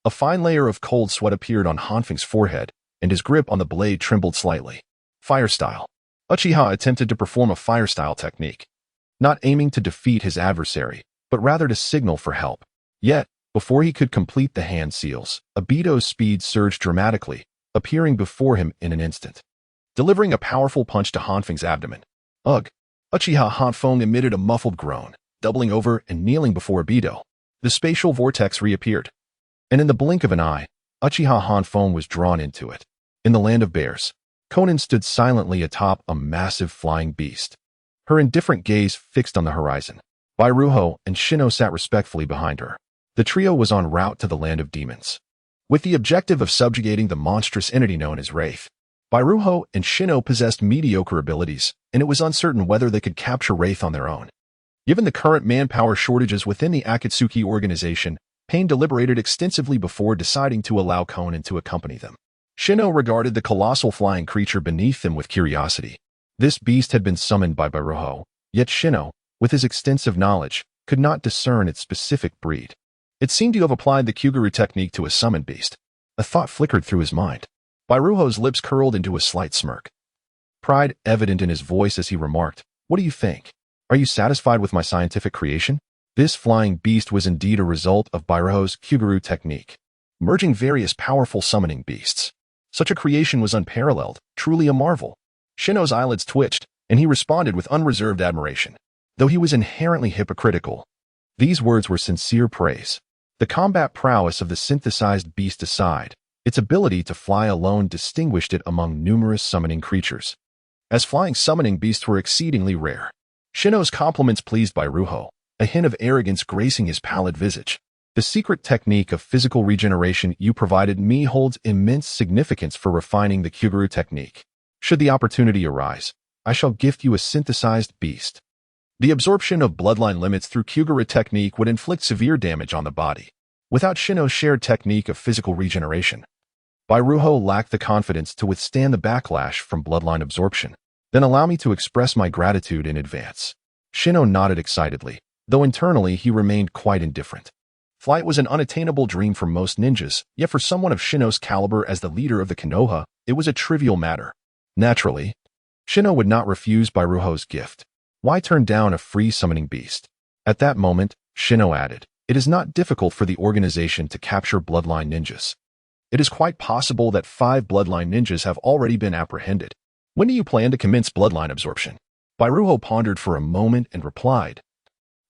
A fine layer of cold sweat appeared on Hanfeng's forehead, and his grip on the blade trembled slightly. Fire style. Uchiha attempted to perform a fire style technique, not aiming to defeat his adversary, but rather to signal for help. Yet, before he could complete the hand seals, Obito's speed surged dramatically, appearing before him in an instant, delivering a powerful punch to Hanfeng's abdomen. Ugh! Uchiha Hanfeng emitted a muffled groan, doubling over and kneeling before Obito. The spatial vortex reappeared, and in the blink of an eye, Uchiha Hanfeng was drawn into it. In the land of bears, Konan stood silently atop a massive flying beast, her indifferent gaze fixed on the horizon. Bairuho and Shino sat respectfully behind her. The trio was en route to the land of demons, with the objective of subjugating the monstrous entity known as Wraith. Bairuho and Shino possessed mediocre abilities, and it was uncertain whether they could capture Wraith on their own. Given the current manpower shortages within the Akatsuki organization, Pain deliberated extensively before deciding to allow Konan to accompany them. Shino regarded the colossal flying creature beneath them with curiosity. This beast had been summoned by Bairuho, yet Shino, with his extensive knowledge, could not discern its specific breed. It seemed to have applied the Kyuguru technique to a summoned beast. A thought flickered through his mind. Bairuho's lips curled into a slight smirk, pride evident in his voice as he remarked, "What do you think? Are you satisfied with my scientific creation?" This flying beast was indeed a result of Bairuho's Kyuguru technique, merging various powerful summoning beasts. Such a creation was unparalleled, truly a marvel. Shino's eyelids twitched, and he responded with unreserved admiration. Though he was inherently hypocritical, these words were sincere praise. The combat prowess of the synthesized beast aside, its ability to fly alone distinguished it among numerous summoning creatures, as flying summoning beasts were exceedingly rare. Shino's compliments pleased Bairuho, a hint of arrogance gracing his pallid visage. The secret technique of physical regeneration you provided me holds immense significance for refining the Kyuguru technique. Should the opportunity arise, I shall gift you a synthesized beast. The absorption of bloodline limits through Kyuguru technique would inflict severe damage on the body, without Shino's shared technique of physical regeneration. Bairuho lacked the confidence to withstand the backlash from bloodline absorption. Then allow me to express my gratitude in advance. Shino nodded excitedly, though internally he remained quite indifferent. Flight was an unattainable dream for most ninjas, yet for someone of Shino's caliber as the leader of the Konoha, it was a trivial matter. Naturally, Shino would not refuse Bairuho's gift. Why turn down a free summoning beast? At that moment, Shino added, "It is not difficult for the organization to capture bloodline ninjas. It is quite possible that 5 bloodline ninjas have already been apprehended. When do you plan to commence bloodline absorption?" Bairuho pondered for a moment and replied,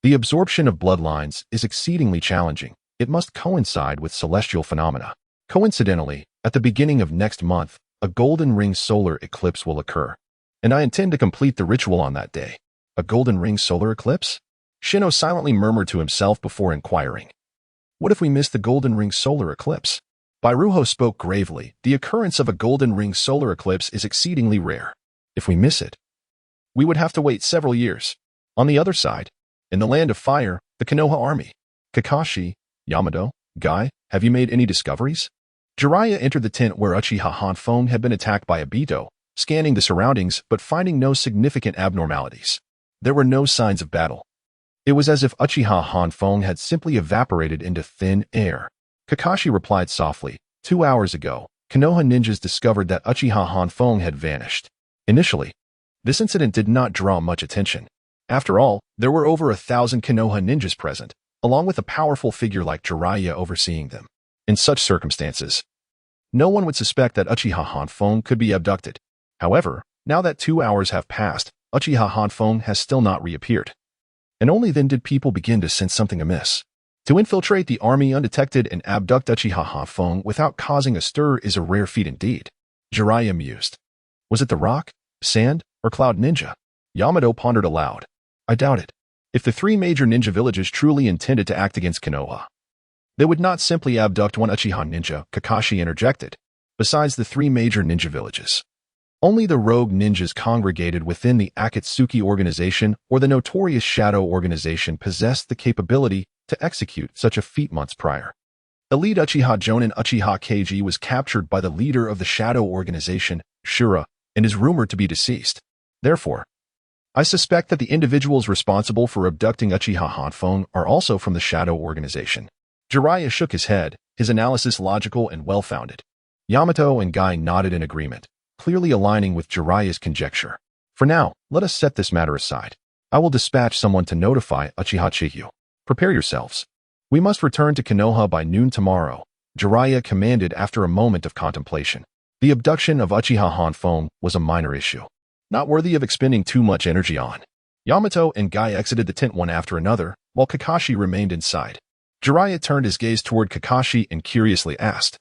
"The absorption of bloodlines is exceedingly challenging. It must coincide with celestial phenomena. Coincidentally, at the beginning of next month, a golden ring solar eclipse will occur, and I intend to complete the ritual on that day." A golden ring solar eclipse? Shino silently murmured to himself before inquiring, "What if we miss the golden ring solar eclipse?" Bairuho spoke gravely. "The occurrence of a golden ring solar eclipse is exceedingly rare. If we miss it, we would have to wait several years. On the other side, in the land of fire, the Konoha army. Kakashi, Yamato, Guy, have you made any discoveries?" Jiraiya entered the tent where Uchiha Hanfeng had been attacked by Obito, scanning the surroundings but finding no significant abnormalities. There were no signs of battle. It was as if Uchiha Hanfeng had simply evaporated into thin air. Kakashi replied softly, 2 hours ago, Konoha ninjas discovered that Uchiha Hanfeng had vanished. Initially, this incident did not draw much attention. After all, there were over 1,000 Konoha ninjas present, along with a powerful figure like Jiraiya overseeing them. In such circumstances, no one would suspect that Uchiha Hanfeng could be abducted. However, now that 2 hours have passed, Uchiha Hanfeng has still not reappeared. And only then did people begin to sense something amiss. To infiltrate the army undetected and abduct Uchiha Hanfeng without causing a stir is a rare feat indeed. Jiraiya mused. Was it the rock, sand, or cloud ninja? Yamato pondered aloud. I doubt it. If the 3 major ninja villages truly intended to act against Konoha, they would not simply abduct one Uchiha ninja, Kakashi interjected. Besides the 3 major ninja villages, only the rogue ninjas congregated within the Akatsuki organization or the notorious Shadow organization possessed the capability to execute such a feat months prior. The lead Uchiha Jonin Uchiha Keiji was captured by the leader of the Shadow organization, Shura, and is rumored to be deceased. Therefore, I suspect that the individuals responsible for abducting Uchiha Hanfeng are also from the Shadow Organization. Jiraiya shook his head, his analysis logical and well-founded. Yamato and Guy nodded in agreement, clearly aligning with Jiraiya's conjecture. For now, let us set this matter aside. I will dispatch someone to notify Uchiha Chiba. Prepare yourselves. We must return to Konoha by noon tomorrow, Jiraiya commanded after a moment of contemplation. The abduction of Uchiha Hanfeng was a minor issue, not worthy of expending too much energy on. Yamato and Guy exited the tent one after another, while Kakashi remained inside. Jiraiya turned his gaze toward Kakashi and curiously asked,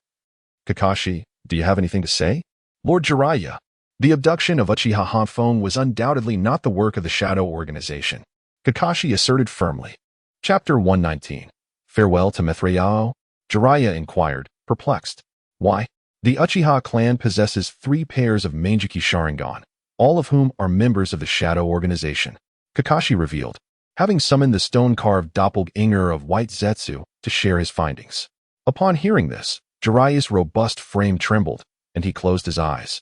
Kakashi, do you have anything to say? Lord Jiraiya, the abduction of Uchiha Hanfeng was undoubtedly not the work of the Shadow Organization, Kakashi asserted firmly. Chapter 119. Farewell to Mithrayao? Jiraiya inquired, perplexed. Why? The Uchiha clan possesses 3 pairs of Mangekyou Sharingan, all of whom are members of the Shadow Organization, Kakashi revealed, having summoned the stone-carved doppelganger of White Zetsu to share his findings. Upon hearing this, Jiraiya's robust frame trembled, and he closed his eyes,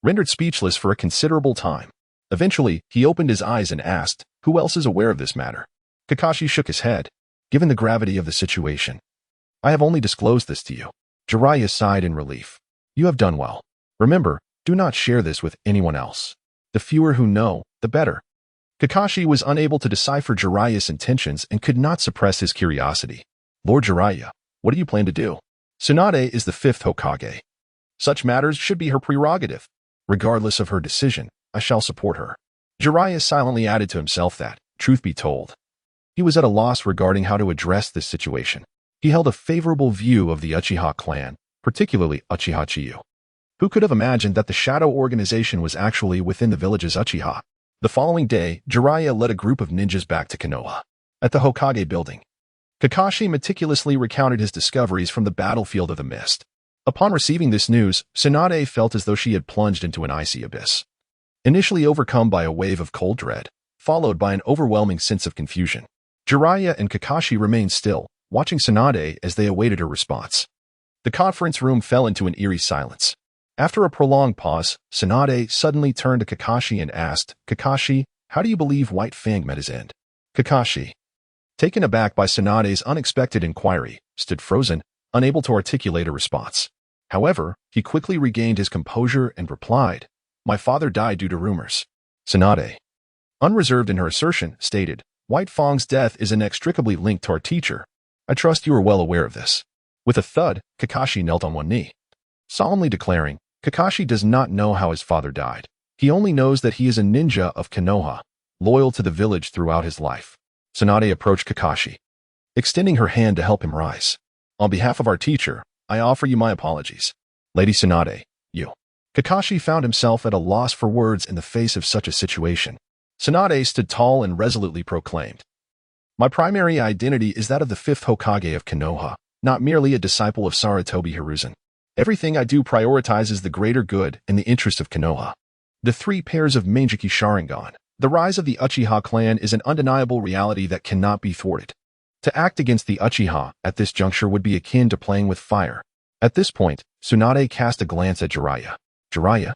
rendered speechless for a considerable time. Eventually, he opened his eyes and asked, who else is aware of this matter? Kakashi shook his head. Given the gravity of the situation, I have only disclosed this to you. Jiraiya sighed in relief. You have done well. Remember, do not share this with anyone else. The fewer who know, the better. Kakashi was unable to decipher Jiraiya's intentions and could not suppress his curiosity. Lord Jiraiya, what do you plan to do? Tsunade is the 5th Hokage. Such matters should be her prerogative. Regardless of her decision, I shall support her. Jiraiya silently added to himself that, truth be told, he was at a loss regarding how to address this situation. He held a favorable view of the Uchiha clan, particularly Uchiha Chiba. Who could have imagined that the Shadow Organization was actually within the village's Uchiha? The following day, Jiraiya led a group of ninjas back to Konoha. At the Hokage building, Kakashi meticulously recounted his discoveries from the battlefield of the mist. Upon receiving this news, Tsunade felt as though she had plunged into an icy abyss. Initially overcome by a wave of cold dread, followed by an overwhelming sense of confusion, Jiraiya and Kakashi remained still, watching Tsunade as they awaited her response. The conference room fell into an eerie silence. After a prolonged pause, Tsunade suddenly turned to Kakashi and asked, Kakashi, how do you believe White Fang met his end? Kakashi, taken aback by Tsunade's unexpected inquiry, stood frozen, unable to articulate a response. However, he quickly regained his composure and replied, My father died due to rumors. Tsunade, unreserved in her assertion, stated, White Fang's death is inextricably linked to our teacher. I trust you are well aware of this. With a thud, Kakashi knelt on one knee, solemnly declaring, Kakashi does not know how his father died. He only knows that he is a ninja of Konoha, loyal to the village throughout his life. Tsunade approached Kakashi, extending her hand to help him rise. On behalf of our teacher, I offer you my apologies. Lady Tsunade, you. Kakashi found himself at a loss for words in the face of such a situation. Tsunade stood tall and resolutely proclaimed, My primary identity is that of the 5th Hokage of Konoha, not merely a disciple of Sarutobi Hiruzen. Everything I do prioritizes the greater good and the interest of Konoha. The 3 pairs of Mangekyou Sharingan, the rise of the Uchiha clan is an undeniable reality that cannot be thwarted. To act against the Uchiha at this juncture would be akin to playing with fire. At this point, Tsunade cast a glance at Jiraiya. Jiraiya,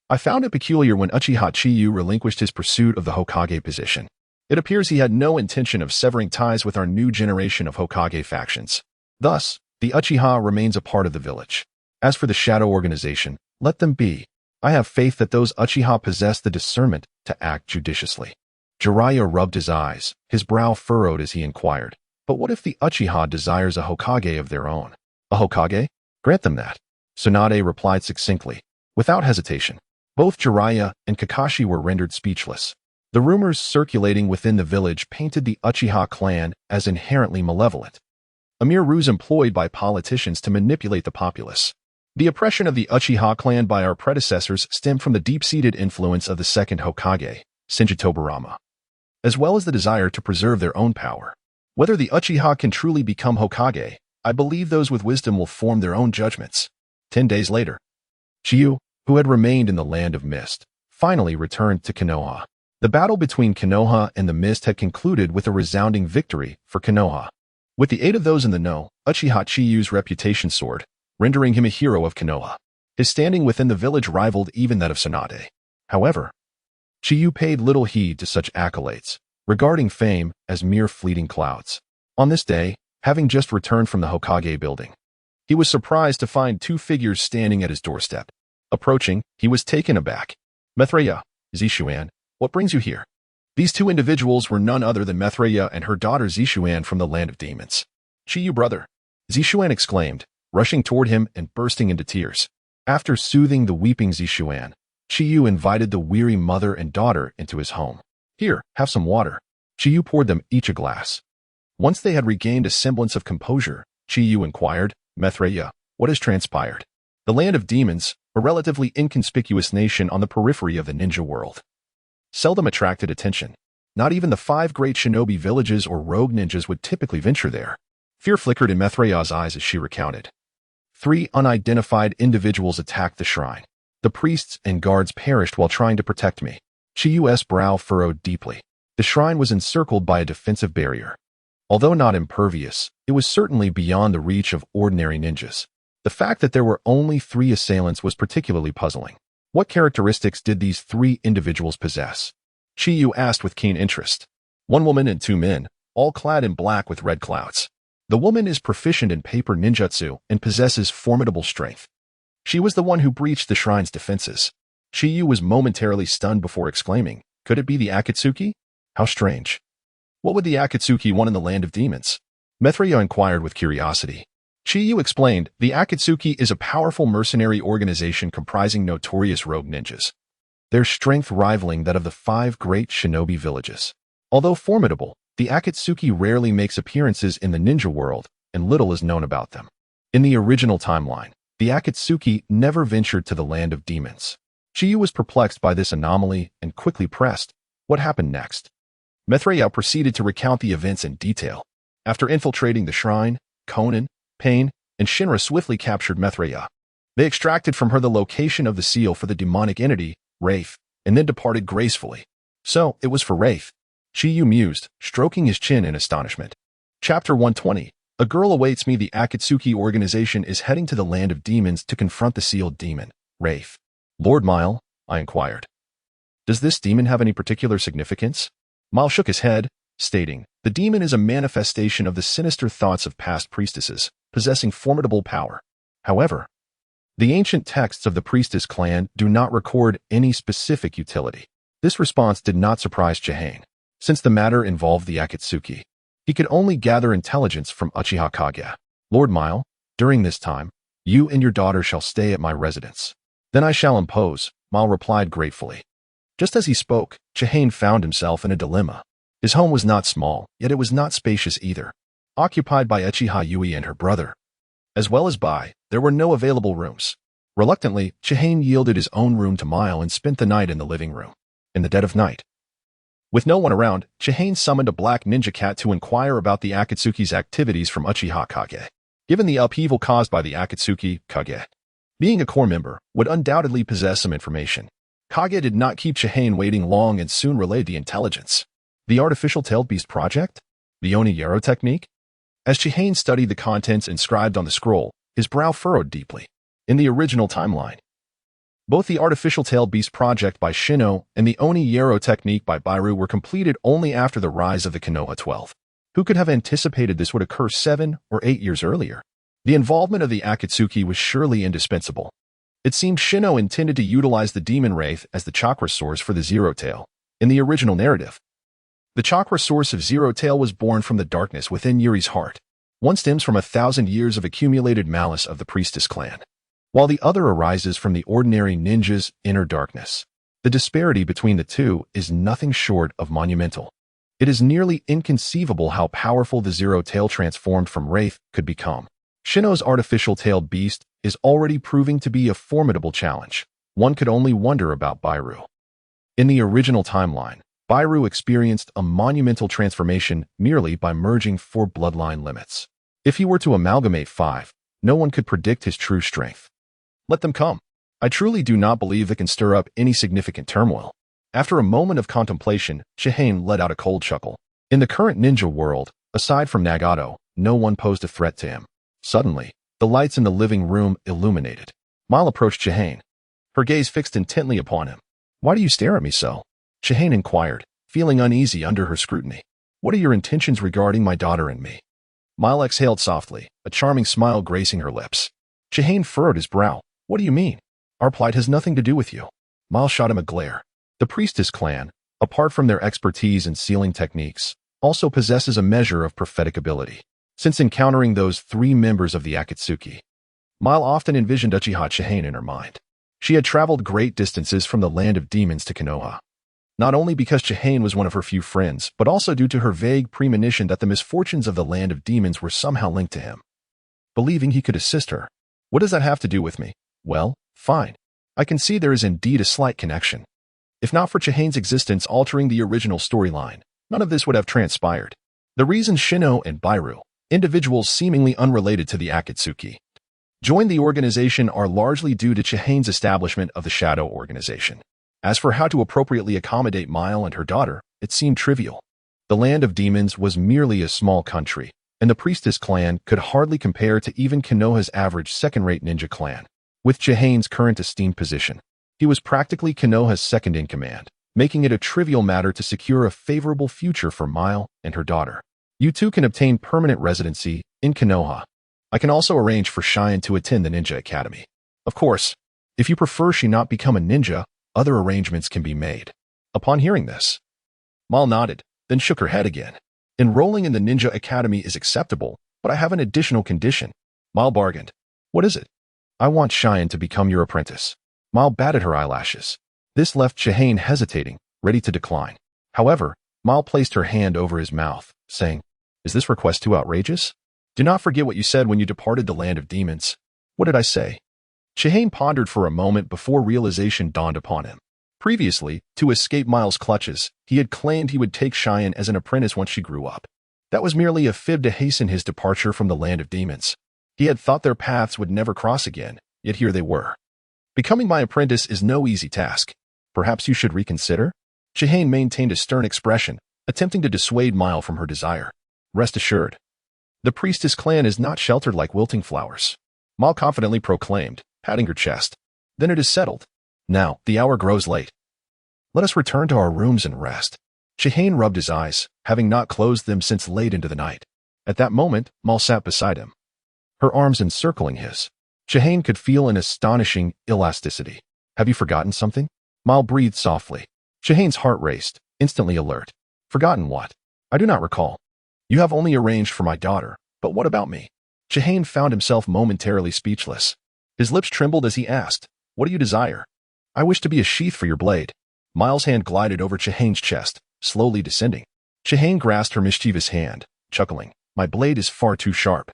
I found it peculiar when Uchiha Chiba relinquished his pursuit of the Hokage position. It appears he had no intention of severing ties with our new generation of Hokage factions. Thus, the Uchiha remains a part of the village. As for the Shadow Organization, let them be. I have faith that those Uchiha possess the discernment to act judiciously. Jiraiya rubbed his eyes, his brow furrowed as he inquired, But what if the Uchiha desires a Hokage of their own? A Hokage? Grant them that. Tsunade replied succinctly, without hesitation. Both Jiraiya and Kakashi were rendered speechless. The rumors circulating within the village painted the Uchiha clan as inherently malevolent, a mere ruse employed by politicians to manipulate the populace. The oppression of the Uchiha clan by our predecessors stemmed from the deep-seated influence of the second Hokage, Shinjitobarama, as well as the desire to preserve their own power. Whether the Uchiha can truly become Hokage, I believe those with wisdom will form their own judgments. 10 days later, Chiyu, who had remained in the Land of Mist, finally returned to Konoha. The battle between Konoha and the Mist had concluded with a resounding victory for Konoha. With the aid of those in the know, Uchiha Chiyu's reputation soared, rendering him a hero of Konoha. His standing within the village rivaled even that of Tsunade. However, Chiyu paid little heed to such accolades, regarding fame as mere fleeting clouds. On this day, having just returned from the Hokage building, he was surprised to find two figures standing at his doorstep. Approaching, he was taken aback. Mithraea, Zishuan, what brings you here? These two individuals were none other than Mithraea and her daughter Zishuan from the land of demons. Chiyu brother, Zishuan exclaimed, rushing toward him and bursting into tears. After soothing the weeping Zishuan, Chiyu invited the weary mother and daughter into his home. Here, have some water. Chiyu poured them each a glass. Once they had regained a semblance of composure, Chiyu inquired, Mithraea, what has transpired? The land of demons, a relatively inconspicuous nation on the periphery of the ninja world, seldom attracted attention. Not even the 5 great shinobi villages or rogue ninjas would typically venture there. Fear flickered in Mithraea's eyes as she recounted. 3 unidentified individuals attacked the shrine. The priests and guards perished while trying to protect me. Chiyu's brow furrowed deeply. The shrine was encircled by a defensive barrier. Although not impervious, it was certainly beyond the reach of ordinary ninjas. The fact that there were only 3 assailants was particularly puzzling. What characteristics did these 3 individuals possess? Chiyu asked with keen interest. 1 woman and 2 men, all clad in black with red clouds. The woman is proficient in paper ninjutsu and possesses formidable strength. She was the one who breached the shrine's defenses. Chiyu was momentarily stunned before exclaiming, could it be the Akatsuki? How strange. What would the Akatsuki want in the land of demons? Mithraea inquired with curiosity. Chiyu explained, the Akatsuki is a powerful mercenary organization comprising notorious rogue ninjas, their strength rivaling that of the 5 great shinobi villages. Although formidable, the Akatsuki rarely makes appearances in the ninja world, and little is known about them. In the original timeline, the Akatsuki never ventured to the land of demons. Chiyu was perplexed by this anomaly and quickly pressed, what happened next? Mithraea proceeded to recount the events in detail. After infiltrating the shrine, Conan, Pain, and Shinra swiftly captured Mithraea. They extracted from her the location of the seal for the demonic entity, Wraith, and then departed gracefully. So, it was for Wraith. Chiyu mused, stroking his chin in astonishment. Chapter 120. A girl awaits me. The Akatsuki organization is heading to the land of demons to confront the sealed demon, Wraith. Lord Mile, I inquired. Does this demon have any particular significance? Mile shook his head, stating, the demon is a manifestation of the sinister thoughts of past priestesses, possessing formidable power. However, the ancient texts of the priestess clan do not record any specific utility. This response did not surprise Chihane. Since the matter involved the Akatsuki, he could only gather intelligence from Uchiha Chiba. Lord Mile, during this time, you and your daughter shall stay at my residence. Then I shall impose, Mile replied gratefully. Just as he spoke, Chihane found himself in a dilemma. His home was not small, yet it was not spacious either. Occupied by Uchiha Yui and her brother, as well as Bai, there were no available rooms. Reluctantly, Chihane yielded his own room to Mile and spent the night in the living room. In the dead of night, with no one around, Chihane summoned a black ninja cat to inquire about the Akatsuki's activities from Uchiha Kage. Given the upheaval caused by the Akatsuki, Kage, being a core member, would undoubtedly possess some information. Kage did not keep Chihane waiting long and soon relayed the intelligence. The artificial tailed beast project? The Oniyero technique? As Chihane studied the contents inscribed on the scroll, his brow furrowed deeply. In the original timeline, both the artificial tailed beast project by Shino and the Oniyero technique by Bairu were completed only after the rise of the Konoha 12. Who could have anticipated this would occur 7 or 8 years earlier? The involvement of the Akatsuki was surely indispensable. It seemed Shino intended to utilize the demon wraith as the chakra source for the Zero Tail. In the original narrative, the chakra source of Zero Tail was born from the darkness within Yuri's heart. One stems from 1,000 years of accumulated malice of the priestess clan, while the other arises from the ordinary ninja's inner darkness. The disparity between the two is nothing short of monumental. It is nearly inconceivable how powerful the Zero Tail transformed from Wraith could become. Shino's artificial tailed beast is already proving to be a formidable challenge. One could only wonder about Bairu. In the original timeline, Bairu experienced a monumental transformation merely by merging 4 bloodline limits. If he were to amalgamate 5, no one could predict his true strength. Let them come. I truly do not believe it can stir up any significant turmoil. After a moment of contemplation, Chihane let out a cold chuckle. In the current ninja world, aside from Nagato, no one posed a threat to him. Suddenly, the lights in the living room illuminated. Mile approached Chihane, her gaze fixed intently upon him. Why do you stare at me so? Chihane inquired, feeling uneasy under her scrutiny. What are your intentions regarding my daughter and me? Mile exhaled softly, a charming smile gracing her lips. Chihane furrowed his brow. What do you mean? Our plight has nothing to do with you. Mile shot him a glare. The Priestess clan, apart from their expertise in sealing techniques, also possesses a measure of prophetic ability. Since encountering those 3 members of the Akatsuki, Mile often envisioned Uchiha Chihane in her mind. She had traveled great distances from the land of demons to Konoha, not only because Chihane was one of her few friends, but also due to her vague premonition that the misfortunes of the land of demons were somehow linked to him. Believing he could assist her. What does that have to do with me? Well, fine. I can see there is indeed a slight connection. If not for Chihane's existence altering the original storyline, none of this would have transpired. The reason Shino and Bairu, individuals seemingly unrelated to the Akatsuki, joined the organization are largely due to Chihane's establishment of the Shadow Organization. As for how to appropriately accommodate Mile and her daughter, it seemed trivial. The land of demons was merely a small country, and the Priestess clan could hardly compare to even Konoha's average second-rate ninja clan. With Chihane's current esteemed position, he was practically Konoha's second-in-command, making it a trivial matter to secure a favorable future for Mile and her daughter. You two can obtain permanent residency in Konoha. I can also arrange for Cheyenne to attend the Ninja Academy. Of course, if you prefer she not become a ninja, other arrangements can be made. Upon hearing this, Mile nodded, then shook her head again. Enrolling in the Ninja Academy is acceptable, but I have an additional condition. Mile bargained. What is it? I want Cheyenne to become your apprentice. Mile batted her eyelashes. This left Chihane hesitating, ready to decline. However, Mile placed her hand over his mouth, saying, Is this request too outrageous? Do not forget what you said when you departed the land of demons. What did I say? Chihane pondered for a moment before realization dawned upon him. Previously, to escape Mile's clutches, he had claimed he would take Cheyenne as an apprentice once she grew up. That was merely a fib to hasten his departure from the land of demons. He had thought their paths would never cross again, yet here they were. Becoming my apprentice is no easy task. Perhaps you should reconsider? Chihane maintained a stern expression, attempting to dissuade Mile from her desire. Rest assured, the Priestess clan is not sheltered like wilting flowers. Mile confidently proclaimed, patting her chest. Then it is settled. Now, the hour grows late. Let us return to our rooms and rest. Chihane rubbed his eyes, having not closed them since late into the night. At that moment, Mile sat beside him, her arms encircling his. Chihane could feel an astonishing elasticity. Have you forgotten something? Mile breathed softly. Chihane's heart raced, instantly alert. Forgotten what? I do not recall. You have only arranged for my daughter, but what about me? Chihane found himself momentarily speechless. His lips trembled as he asked, What do you desire? I wish to be a sheath for your blade. Mile's hand glided over Chihane's chest, slowly descending. Chihane grasped her mischievous hand, chuckling. My blade is far too sharp.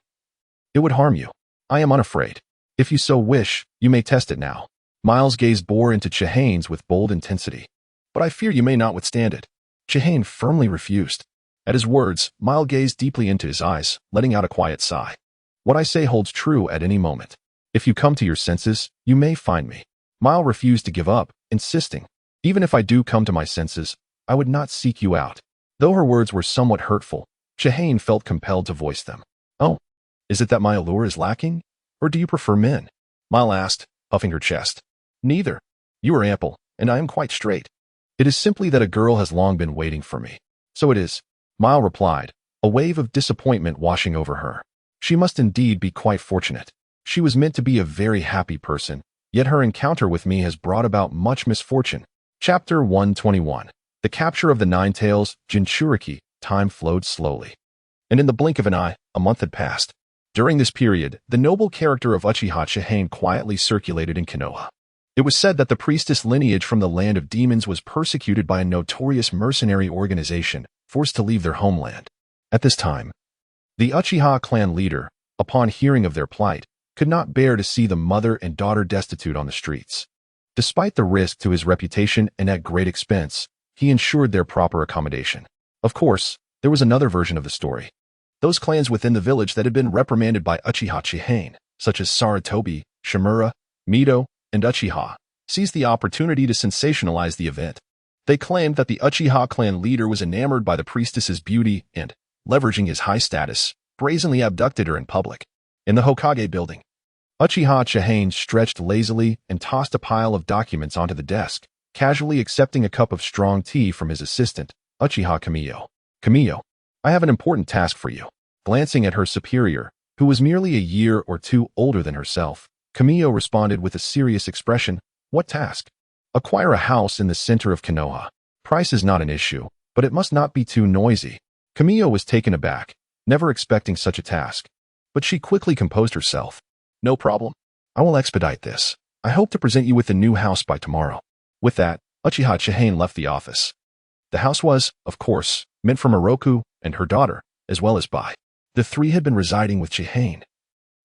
It would harm you. I am unafraid. If you so wish, you may test it now. Mile's gaze bore into Chihane's with bold intensity. But I fear you may not withstand it. Chihane firmly refused. At his words, Mile gazed deeply into his eyes, letting out a quiet sigh. What I say holds true at any moment. If you come to your senses, you may find me. Mile refused to give up, insisting, Even if I do come to my senses, I would not seek you out. Though her words were somewhat hurtful, Chihane felt compelled to voice them. Oh, is it that my allure is lacking? Or do you prefer men? Mile asked, puffing her chest. Neither. You are ample, and I am quite straight. It is simply that a girl has long been waiting for me. So it is. Mile replied, a wave of disappointment washing over her. She must indeed be quite fortunate. She was meant to be a very happy person, yet her encounter with me has brought about much misfortune. Chapter 121. The capture of the Nine Tails, Jinchuriki. Time flowed slowly. And in the blink of an eye, a month had passed. During this period, the noble character of Uchiha Chihane quietly circulated in Konoha. It was said that the priestess lineage from the land of demons was persecuted by a notorious mercenary organization, forced to leave their homeland. At this time, the Uchiha clan leader, upon hearing of their plight, could not bear to see the mother and daughter destitute on the streets. Despite the risk to his reputation and at great expense, he ensured their proper accommodation. Of course, there was another version of the story. Those clans within the village that had been reprimanded by Uchiha Chihane, such as Sarutobi, Shimura, Mito, and Uchiha, seized the opportunity to sensationalize the event. They claimed that the Uchiha clan leader was enamored by the priestess's beauty and, leveraging his high status, brazenly abducted her in public. In the Hokage building, Uchiha Chihane stretched lazily and tossed a pile of documents onto the desk, casually accepting a cup of strong tea from his assistant, Uchiha Kamiyo. Kamiyo, I have an important task for you. Glancing at her superior, who was merely a year or two older than herself, Kamiyo responded with a serious expression. What task? Acquire a house in the center of Konoha. Price is not an issue, but it must not be too noisy. Kamiyo was taken aback, never expecting such a task. But she quickly composed herself. No problem. I will expedite this. I hope to present you with the new house by tomorrow. With that, Uchiha Chiba left the office. The house was, of course, meant for Moroku and her daughter, as well as Bai. The three had been residing with Chiba.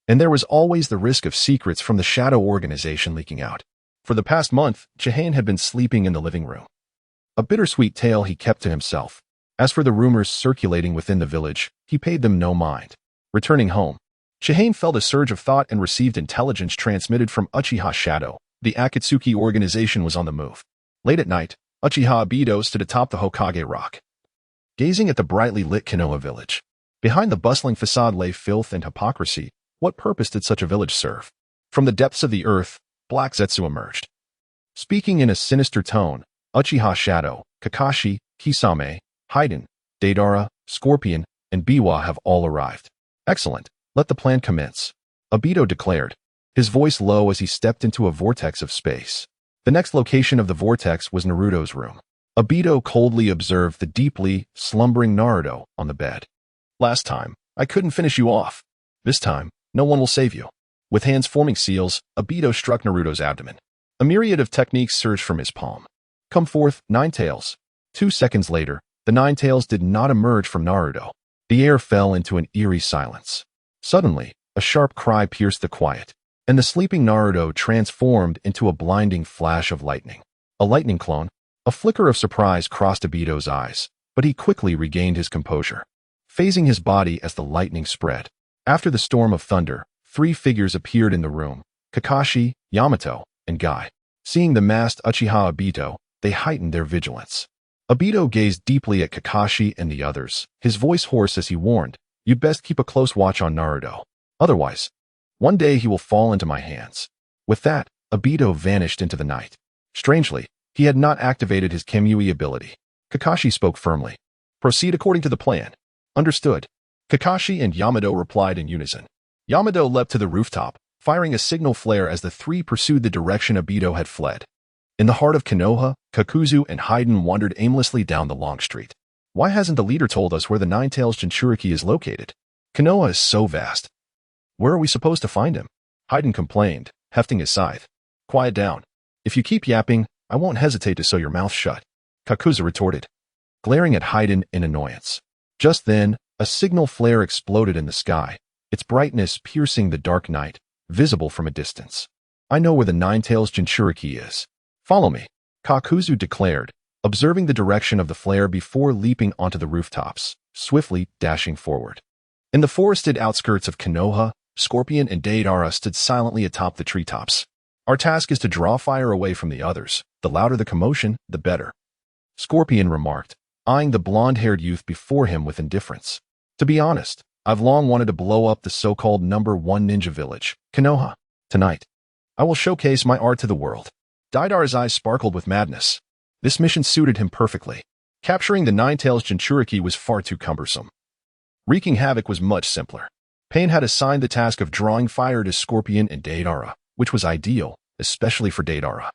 And there was always the risk of secrets from the shadow organization leaking out. For the past month, Chiba had been sleeping in the living room. A bittersweet tale he kept to himself. As for the rumors circulating within the village, he paid them no mind. Returning home, Chiba felt a surge of thought and received intelligence transmitted from Uchiha Shadow. The Akatsuki organization was on the move. Late at night, Uchiha Obito stood atop the Hokage rock, gazing at the brightly lit Konoha village. Behind the bustling facade lay filth and hypocrisy. What purpose did such a village serve? From the depths of the earth, Black Zetsu emerged. Speaking in a sinister tone, Uchiha Shadow, Kakashi, Kisame, Haiden, Deidara, Scorpion, and Biwa have all arrived. Excellent. Let the plan commence, Obito declared, his voice low as he stepped into a vortex of space. The next location of the vortex was Naruto's room. Obito coldly observed the deeply slumbering Naruto on the bed. Last time, I couldn't finish you off. This time, no one will save you. With hands forming seals, Obito struck Naruto's abdomen. A myriad of techniques surged from his palm. Come forth, Nine Tails. 2 seconds later, the Nine Tails did not emerge from Naruto. The air fell into an eerie silence. Suddenly, a sharp cry pierced the quiet, and the sleeping Naruto transformed into a blinding flash of lightning. A lightning clone? A flicker of surprise crossed Obito's eyes, but he quickly regained his composure, phasing his body as the lightning spread. After the storm of thunder, 3 figures appeared in the room: Kakashi, Yamato, and Guy. Seeing the masked Uchiha Obito, they heightened their vigilance. Obito gazed deeply at Kakashi and the others, his voice hoarse as he warned, "You'd best keep a close watch on Naruto. Otherwise, one day he will fall into my hands." With that, Obito vanished into the night. Strangely, he had not activated his Kamui ability. Kakashi spoke firmly. "Proceed according to the plan." "Understood." Kakashi and Yamato replied in unison. Yamato leapt to the rooftop, firing a signal flare as the 3 pursued the direction Obito had fled. In the heart of Konoha, Kakuzu and Haiden wandered aimlessly down the long street. Why hasn't the leader told us where the Nine Tails Jinchuriki is located? Konoha is so vast. Where are we supposed to find him? Haiden complained, hefting his scythe. Quiet down. If you keep yapping, I won't hesitate to sew your mouth shut, Kakuzu retorted, glaring at Haiden in annoyance. Just then, a signal flare exploded in the sky, its brightness piercing the dark night, visible from a distance. I know where the Nine Tails Jinchuriki is. Follow me, Kakuzu declared, observing the direction of the flare before leaping onto the rooftops, swiftly dashing forward. In the forested outskirts of Konoha, Scorpion and Deidara stood silently atop the treetops. Our task is to draw fire away from the others. The louder the commotion, the better, Scorpion remarked, eyeing the blonde-haired youth before him with indifference. To be honest, I've long wanted to blow up the so-called #1 ninja village, Konoha. Tonight, I will showcase my art to the world. Deidara's eyes sparkled with madness. This mission suited him perfectly. Capturing the Nine Tails Jinchuriki was far too cumbersome. Wreaking havoc was much simpler. Pain had assigned the task of drawing fire to Scorpion and Deidara, which was ideal, especially for Deidara,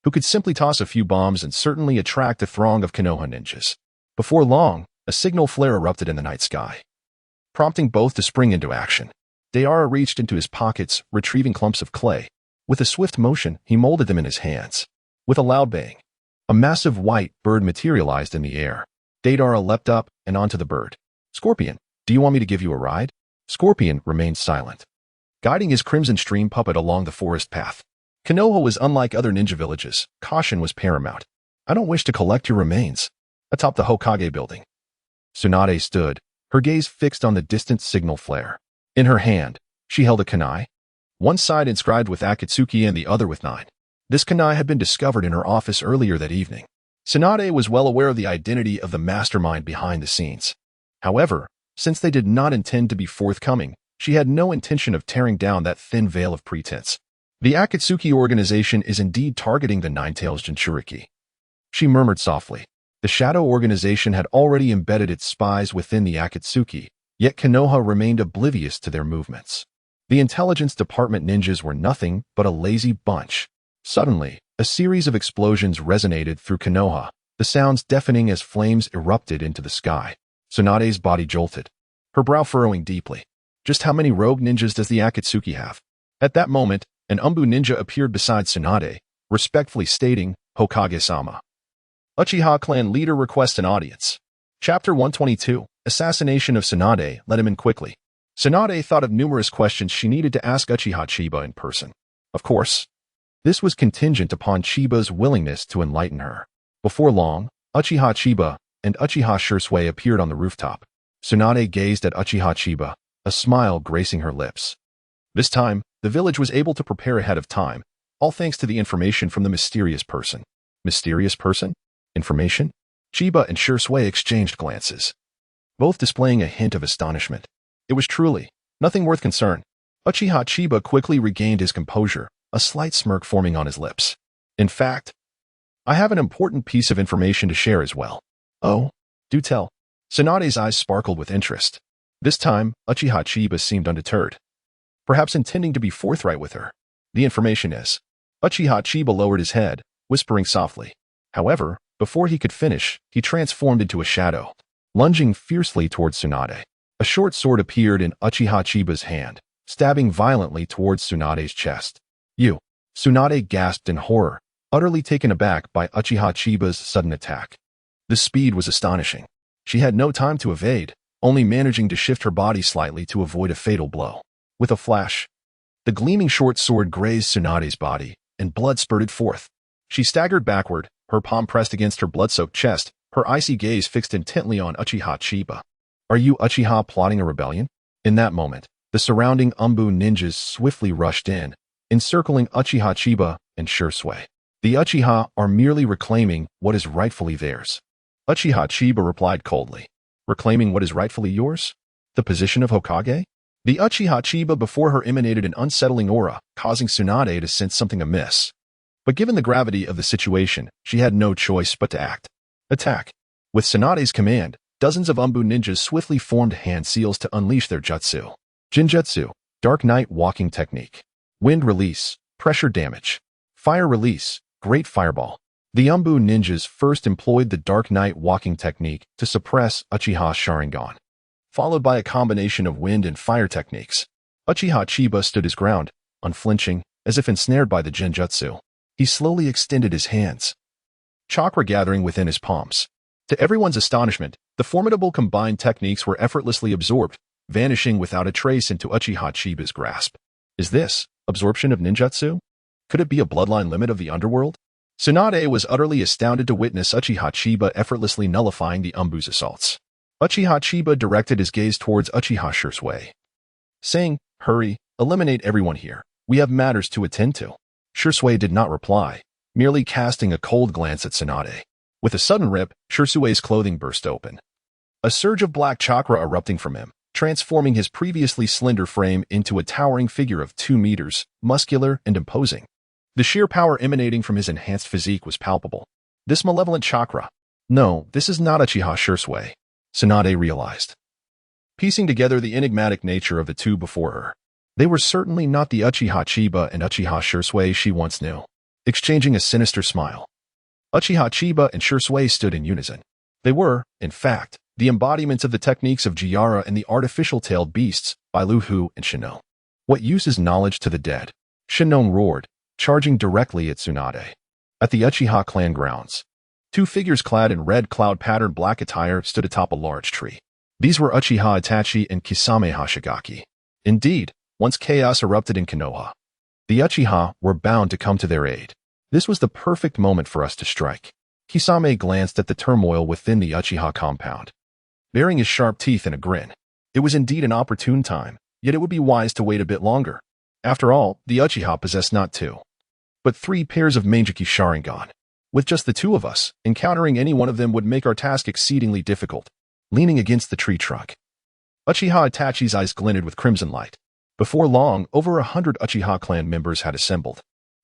who could simply toss a few bombs and certainly attract a throng of Konoha ninjas. Before long, a signal flare erupted in the night sky, prompting both to spring into action. Deidara reached into his pockets, retrieving clumps of clay. With a swift motion, he molded them in his hands. With a loud bang, a massive white bird materialized in the air. Deidara leapt up and onto the bird. Scorpion, do you want me to give you a ride? Scorpion remained silent, guiding his crimson stream puppet along the forest path. Konoha was unlike other ninja villages. Caution was paramount. I don't wish to collect your remains. Atop the Hokage building, Tsunade stood, her gaze fixed on the distant signal flare. In her hand, she held a kunai, one side inscribed with Akatsuki and the other with 9. This kunai had been discovered in her office earlier that evening. Tsunade was well aware of the identity of the mastermind behind the scenes. However, since they did not intend to be forthcoming, she had no intention of tearing down that thin veil of pretense. The Akatsuki organization is indeed targeting the Nine-Tails Jinchuriki. She murmured softly. The Shadow organization had already embedded its spies within the Akatsuki, yet Konoha remained oblivious to their movements. The intelligence department ninjas were nothing but a lazy bunch. Suddenly, a series of explosions resonated through Konoha, the sounds deafening as flames erupted into the sky. Tsunade's body jolted, her brow furrowing deeply. Just how many rogue ninjas does the Akatsuki have? At that moment, an Umbu ninja appeared beside Tsunade, respectfully stating, Hokage-sama. Uchiha clan leader requests an audience. Chapter 122, Assassination of Tsunade, let him in quickly. Tsunade thought of numerous questions she needed to ask Uchiha Chiba in person. Of course, this was contingent upon Chiba's willingness to enlighten her. Before long, Uchiha Chiba and Uchiha Shursui appeared on the rooftop. Tsunade gazed at Uchiha Chiba, a smile gracing her lips. This time, the village was able to prepare ahead of time, all thanks to the information from the mysterious person. Mysterious person? Information? Chiba and Shursui exchanged glances, both displaying a hint of astonishment. It was truly nothing worth concern. Uchiha Chiba quickly regained his composure, a slight smirk forming on his lips. In fact, I have an important piece of information to share as well. Oh, do tell. Tsunade's eyes sparkled with interest. This time, Uchiha Chiba seemed undeterred, perhaps intending to be forthright with her. The information is. Uchiha Chiba lowered his head, whispering softly. However, before he could finish, he transformed into a shadow, lunging fiercely towards Tsunade. A short sword appeared in Uchiha Chiba's hand, stabbing violently towards Tsunade's chest. You! Tsunade gasped in horror, utterly taken aback by Uchiha Chiba's sudden attack. The speed was astonishing. She had no time to evade, only managing to shift her body slightly to avoid a fatal blow. With a flash, the gleaming short sword grazed Tsunade's body, and blood spurted forth. She staggered backward, her palm pressed against her blood-soaked chest, her icy gaze fixed intently on Uchiha Chiba. Are you Uchiha plotting a rebellion? In that moment, the surrounding Umbu ninjas swiftly rushed in, encircling Uchiha Chiba and Shursui. The Uchiha are merely reclaiming what is rightfully theirs. Uchiha Chiba replied coldly. Reclaiming what is rightfully yours? The position of Hokage? The Uchiha Chiba before her emanated an unsettling aura, causing Tsunade to sense something amiss. But given the gravity of the situation, she had no choice but to act. Attack. With Tsunade's command, dozens of Umbu ninjas swiftly formed hand seals to unleash their jutsu. Jinjutsu, Dark Night Walking Technique. Wind Release, Pressure Damage. Fire Release, Great Fireball. The Umbu ninjas first employed the Dark Night Walking Technique to suppress Uchiha Sharingan, followed by a combination of wind and fire techniques. Uchiha Chiba stood his ground, unflinching, as if ensnared by the Genjutsu. He slowly extended his hands, chakra gathering within his palms. To everyone's astonishment, the formidable combined techniques were effortlessly absorbed, vanishing without a trace into Uchiha Chiba's grasp. Is this absorption of ninjutsu? Could it be a bloodline limit of the underworld? Tsunade was utterly astounded to witness Uchiha Chiba effortlessly nullifying the Umbu's assaults. Uchiha Chiba directed his gaze towards Uchiha Shursui, saying, Hurry, eliminate everyone here. We have matters to attend to. Shursui did not reply, merely casting a cold glance at Tsunade. With a sudden rip, Shursui's clothing burst open, a surge of black chakra erupting from him, transforming his previously slender frame into a towering figure of 2 meters, muscular and imposing. The sheer power emanating from his enhanced physique was palpable. This malevolent chakra. No, this is not Uchiha Shursui, Tsunade realized, piecing together the enigmatic nature of the two before her. They were certainly not the Uchiha Chiba and Uchiha Shursui she once knew. Exchanging a sinister smile, Uchiha Chiba and Shursui stood in unison. They were, in fact, the embodiments of the techniques of Jiara and the artificial-tailed beasts by Lu Hu and Shinon. What use is knowledge to the dead? Shinon roared, charging directly at Tsunade. At the Uchiha clan grounds, 2 figures clad in red cloud-patterned black attire stood atop a large tree. These were Uchiha Itachi and Kisame Hashigaki. Indeed, once chaos erupted in Konoha, the Uchiha were bound to come to their aid. This was the perfect moment for us to strike. Kisame glanced at the turmoil within the Uchiha compound, baring his sharp teeth in a grin. It was indeed an opportune time, yet it would be wise to wait a bit longer. After all, the Uchiha possessed not 2, but 3 pairs of Manjiki Sharingan. With just the 2 of us, encountering any one of them would make our task exceedingly difficult. Leaning against the tree trunk, Uchiha Itachi's eyes glinted with crimson light. Before long, over 100 Uchiha clan members had assembled.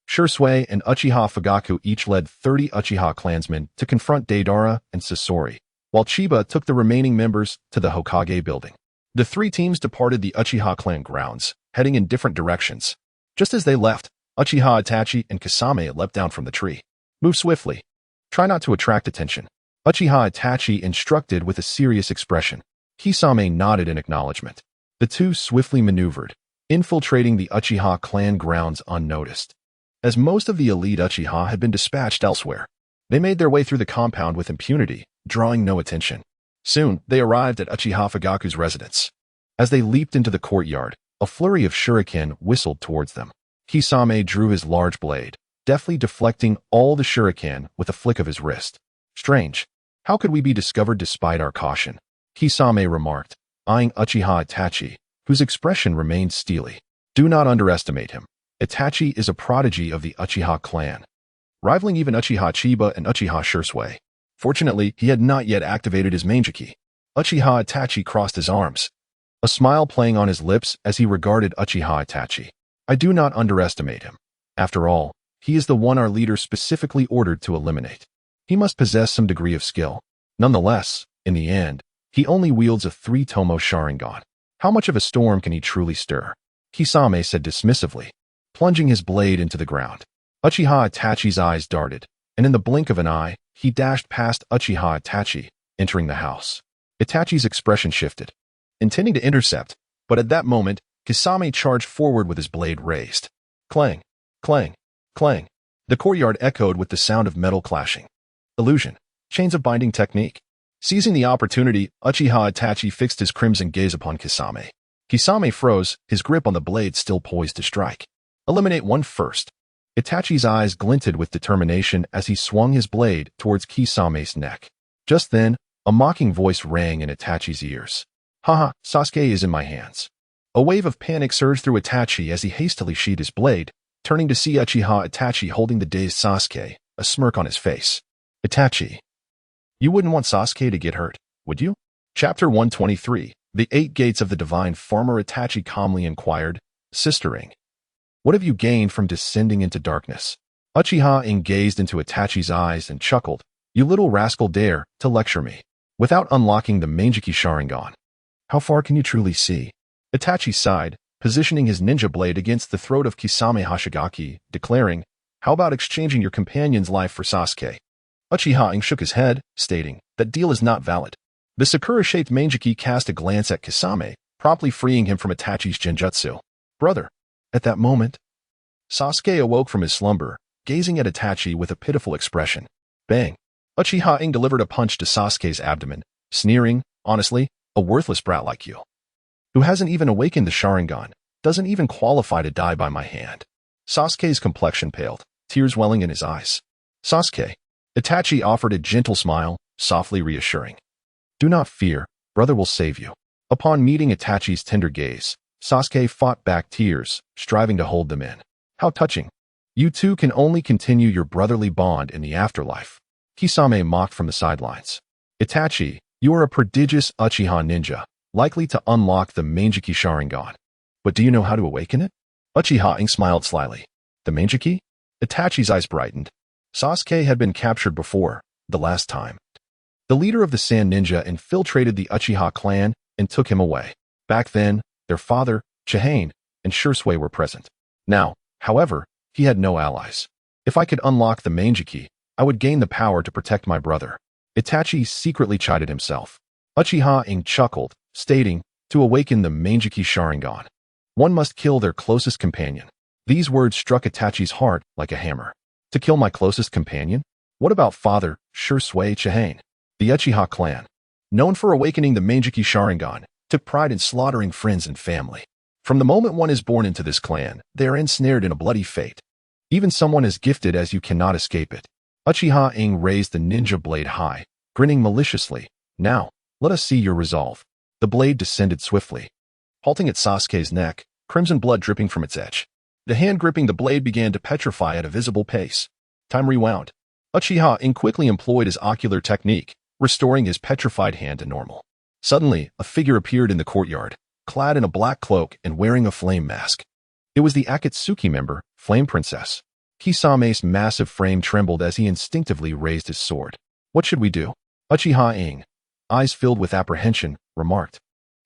Shursui and Uchiha Fugaku each led 30 Uchiha clansmen to confront Deidara and Sasori, while Chiba took the remaining members to the Hokage building. The three teams departed the Uchiha clan grounds, heading in different directions. Just as they left, Uchiha Itachi and Kisame leapt down from the tree. Move swiftly. Try not to attract attention. Uchiha Itachi instructed with a serious expression. Kisame nodded in acknowledgement. The two swiftly maneuvered, infiltrating the Uchiha clan grounds unnoticed. As most of the elite Uchiha had been dispatched elsewhere, they made their way through the compound with impunity, drawing no attention. Soon, they arrived at Uchiha Fugaku's residence. As they leaped into the courtyard, a flurry of shuriken whistled towards them. Kisame drew his large blade, deftly deflecting all the shuriken with a flick of his wrist. Strange. How could we be discovered despite our caution? Kisame remarked, eyeing Uchiha Itachi, whose expression remained steely. Do not underestimate him. Itachi is a prodigy of the Uchiha clan, rivaling even Uchiha Chiba and Uchiha Shursui. Fortunately, he had not yet activated his Manjiki. Uchiha Itachi crossed his arms, a smile playing on his lips as he regarded Uchiha Itachi. I do not underestimate him. After all, he is the one our leader specifically ordered to eliminate. He must possess some degree of skill. Nonetheless, in the end, he only wields a 3-tomo Sharingan. How much of a storm can he truly stir? Kisame said dismissively, plunging his blade into the ground. Uchiha Itachi's eyes darted, and in the blink of an eye, he dashed past Uchiha Itachi, entering the house. Itachi's expression shifted, intending to intercept, but at that moment, Kisame charged forward with his blade raised. Clang, clang, clang. The courtyard echoed with the sound of metal clashing. Illusion. Chains of binding technique. Seizing the opportunity, Uchiha Itachi fixed his crimson gaze upon Kisame. Kisame froze, his grip on the blade still poised to strike. Eliminate one first. Itachi's eyes glinted with determination as he swung his blade towards Kisame's neck. Just then, a mocking voice rang in Itachi's ears. Haha, Sasuke is in my hands. A wave of panic surged through Itachi as he hastily sheathed his blade, turning to see Uchiha Itachi holding the dazed Sasuke, a smirk on his face. Itachi. You wouldn't want Sasuke to get hurt, would you? Chapter 123. The Eight Gates of the Divine Farmer. Itachi calmly inquired, sistering. What have you gained from descending into darkness? Uchiha gazed into Itachi's eyes and chuckled. You little rascal dare to lecture me, without unlocking the Manjiki Sharingan. How far can you truly see? Itachi sighed, positioning his ninja blade against the throat of Kisame Hashigaki, declaring, how about exchanging your companion's life for Sasuke? Uchiha shook his head, stating, that deal is not valid. The Sakura-shaped Manjiki cast a glance at Kisame, promptly freeing him from Itachi's genjutsu. Brother. At that moment, Sasuke awoke from his slumber, gazing at Itachi with a pitiful expression. Bang. Uchiha delivered a punch to Sasuke's abdomen, sneering, honestly, a worthless brat like you, who hasn't even awakened the Sharingan, doesn't even qualify to die by my hand. Sasuke's complexion paled, tears welling in his eyes. Sasuke. Itachi offered a gentle smile, softly reassuring. Do not fear, brother will save you. Upon meeting Itachi's tender gaze, Sasuke fought back tears, striving to hold them in. How touching. You two can only continue your brotherly bond in the afterlife. Kisame mocked from the sidelines. Itachi, you are a prodigious Uchiha ninja, likely to unlock the Manjiki Sharingan. But do you know how to awaken it? Uchiha smiled slyly. The Manjiki? Itachi's eyes brightened. Sasuke had been captured before, the last time. The leader of the Sand Ninja infiltrated the Uchiha clan and took him away. Back then, their father, Chihane, and Shursui were present. Now, however, he had no allies. If I could unlock the Manjiki, I would gain the power to protect my brother. Itachi secretly chided himself. Uchiha chuckled, stating, to awaken the Manjiki Sharingan, one must kill their closest companion. These words struck Itachi's heart like a hammer. To kill my closest companion? What about father, Shursui Chihane? The Uchiha clan, known for awakening the Manjiki Sharingan, took pride in slaughtering friends and family. From the moment one is born into this clan, they are ensnared in a bloody fate. Even someone as gifted as you cannot escape it. Uchiha raised the ninja blade high, grinning maliciously. Now, let us see your resolve. The blade descended swiftly, halting at Sasuke's neck, crimson blood dripping from its edge. The hand gripping the blade began to petrify at a visible pace. Time rewound. Uchiha quickly employed his ocular technique, restoring his petrified hand to normal. Suddenly, a figure appeared in the courtyard, clad in a black cloak and wearing a flame mask. It was the Akatsuki member, Flame Princess. Kisame's massive frame trembled as he instinctively raised his sword. What should we do? Uchiha Ing, eyes filled with apprehension, remarked.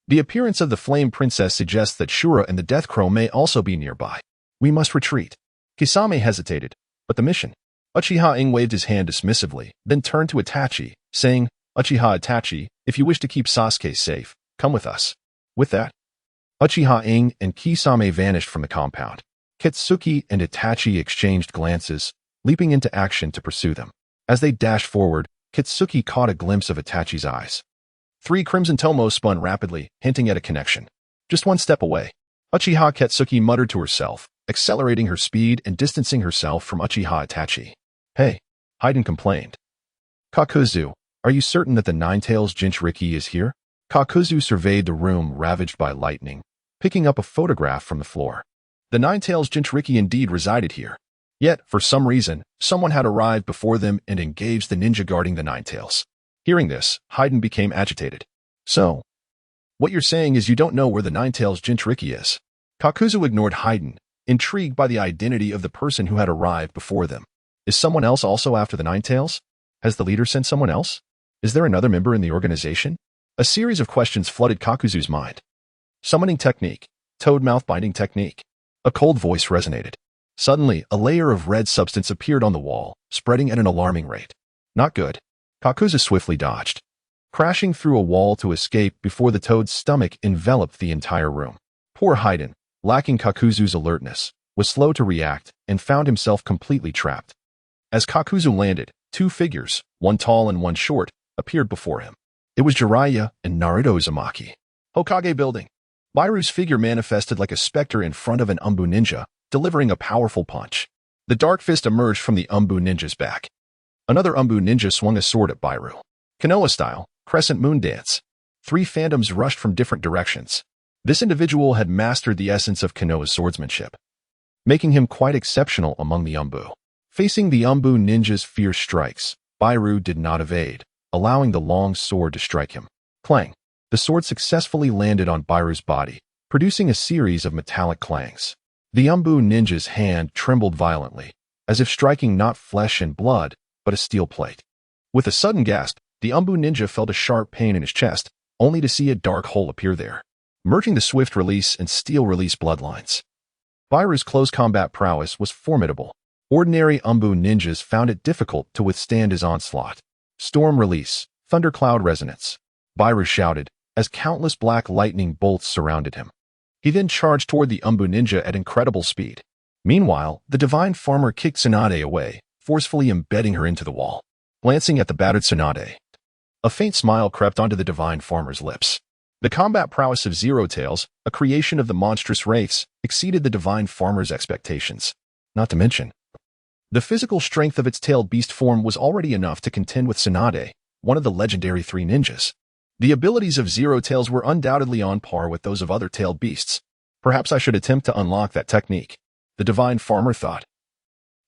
The appearance of the Flame Princess suggests that Shura and the Death Crow may also be nearby. We must retreat. Kisame hesitated. But the mission? Uchiha Ing waved his hand dismissively, then turned to Itachi, saying, Uchiha Itachi, if you wish to keep Sasuke safe, come with us. With that, Uchiha Ing and Kisame vanished from the compound. Katsuki and Itachi exchanged glances, leaping into action to pursue them. As they dashed forward, Katsuki caught a glimpse of Itachi's eyes. 3 crimson tomos spun rapidly, hinting at a connection. Just one step away. Uchiha Katsuki muttered to herself, accelerating her speed and distancing herself from Uchiha Itachi. Hey, Hayden complained. Kakuzu, are you certain that the Ninetales Jinchuriki is here? Kakuzu surveyed the room ravaged by lightning, picking up a photograph from the floor. The Ninetales Jinchuriki indeed resided here. Yet, for some reason, someone had arrived before them and engaged the ninja guarding the Ninetales. Hearing this, Hayden became agitated. So, what you're saying is you don't know where the Ninetales Jinchuriki is? Kakuzu ignored Hayden, intrigued by the identity of the person who had arrived before them. Is someone else also after the Ninetales? Has the leader sent someone else? Is there another member in the organization? A series of questions flooded Kakuzu's mind. Summoning technique. Toad mouth binding technique. A cold voice resonated. Suddenly, a layer of red substance appeared on the wall, spreading at an alarming rate. Not good. Kakuzu swiftly dodged, crashing through a wall to escape before the toad's stomach enveloped the entire room. Poor Hayden, lacking Kakuzu's alertness, was slow to react and found himself completely trapped. As Kakuzu landed, 2 figures, one tall and one short, appeared before him. It was Jiraiya and Naruto Uzumaki. Hokage building. Bairu's figure manifested like a specter in front of an Umbu ninja, delivering a powerful punch. The dark fist emerged from the Umbu ninja's back. Another Umbu ninja swung a sword at Bairu. Konoha style, crescent moon dance. 3 phantoms rushed from different directions. This individual had mastered the essence of Konoha's swordsmanship, making him quite exceptional among the Umbu. Facing the Umbu ninja's fierce strikes, Bairu did not evade, allowing the long sword to strike him. Clang. The sword successfully landed on Bairu's body, producing a series of metallic clangs. The Umbu ninja's hand trembled violently, as if striking not flesh and blood, but a steel plate. With a sudden gasp, the Umbu ninja felt a sharp pain in his chest, only to see a dark hole appear there, merging the swift release and steel release bloodlines. Bairu's close combat prowess was formidable. Ordinary Umbu ninjas found it difficult to withstand his onslaught. Storm release, thundercloud resonance. Bairu shouted, as countless black lightning bolts surrounded him. He then charged toward the Umbu ninja at incredible speed. Meanwhile, the divine farmer kicked Tsunade away, forcefully embedding her into the wall. Glancing at the battered Tsunade, a faint smile crept onto the divine farmer's lips. The combat prowess of Zero Tails, a creation of the monstrous race, exceeded the divine farmer's expectations. Not to mention, the physical strength of its tailed beast form was already enough to contend with Tsunade, one of the legendary 3 ninjas. The abilities of Zero Tails were undoubtedly on par with those of other tailed beasts. Perhaps I should attempt to unlock that technique, the divine farmer thought,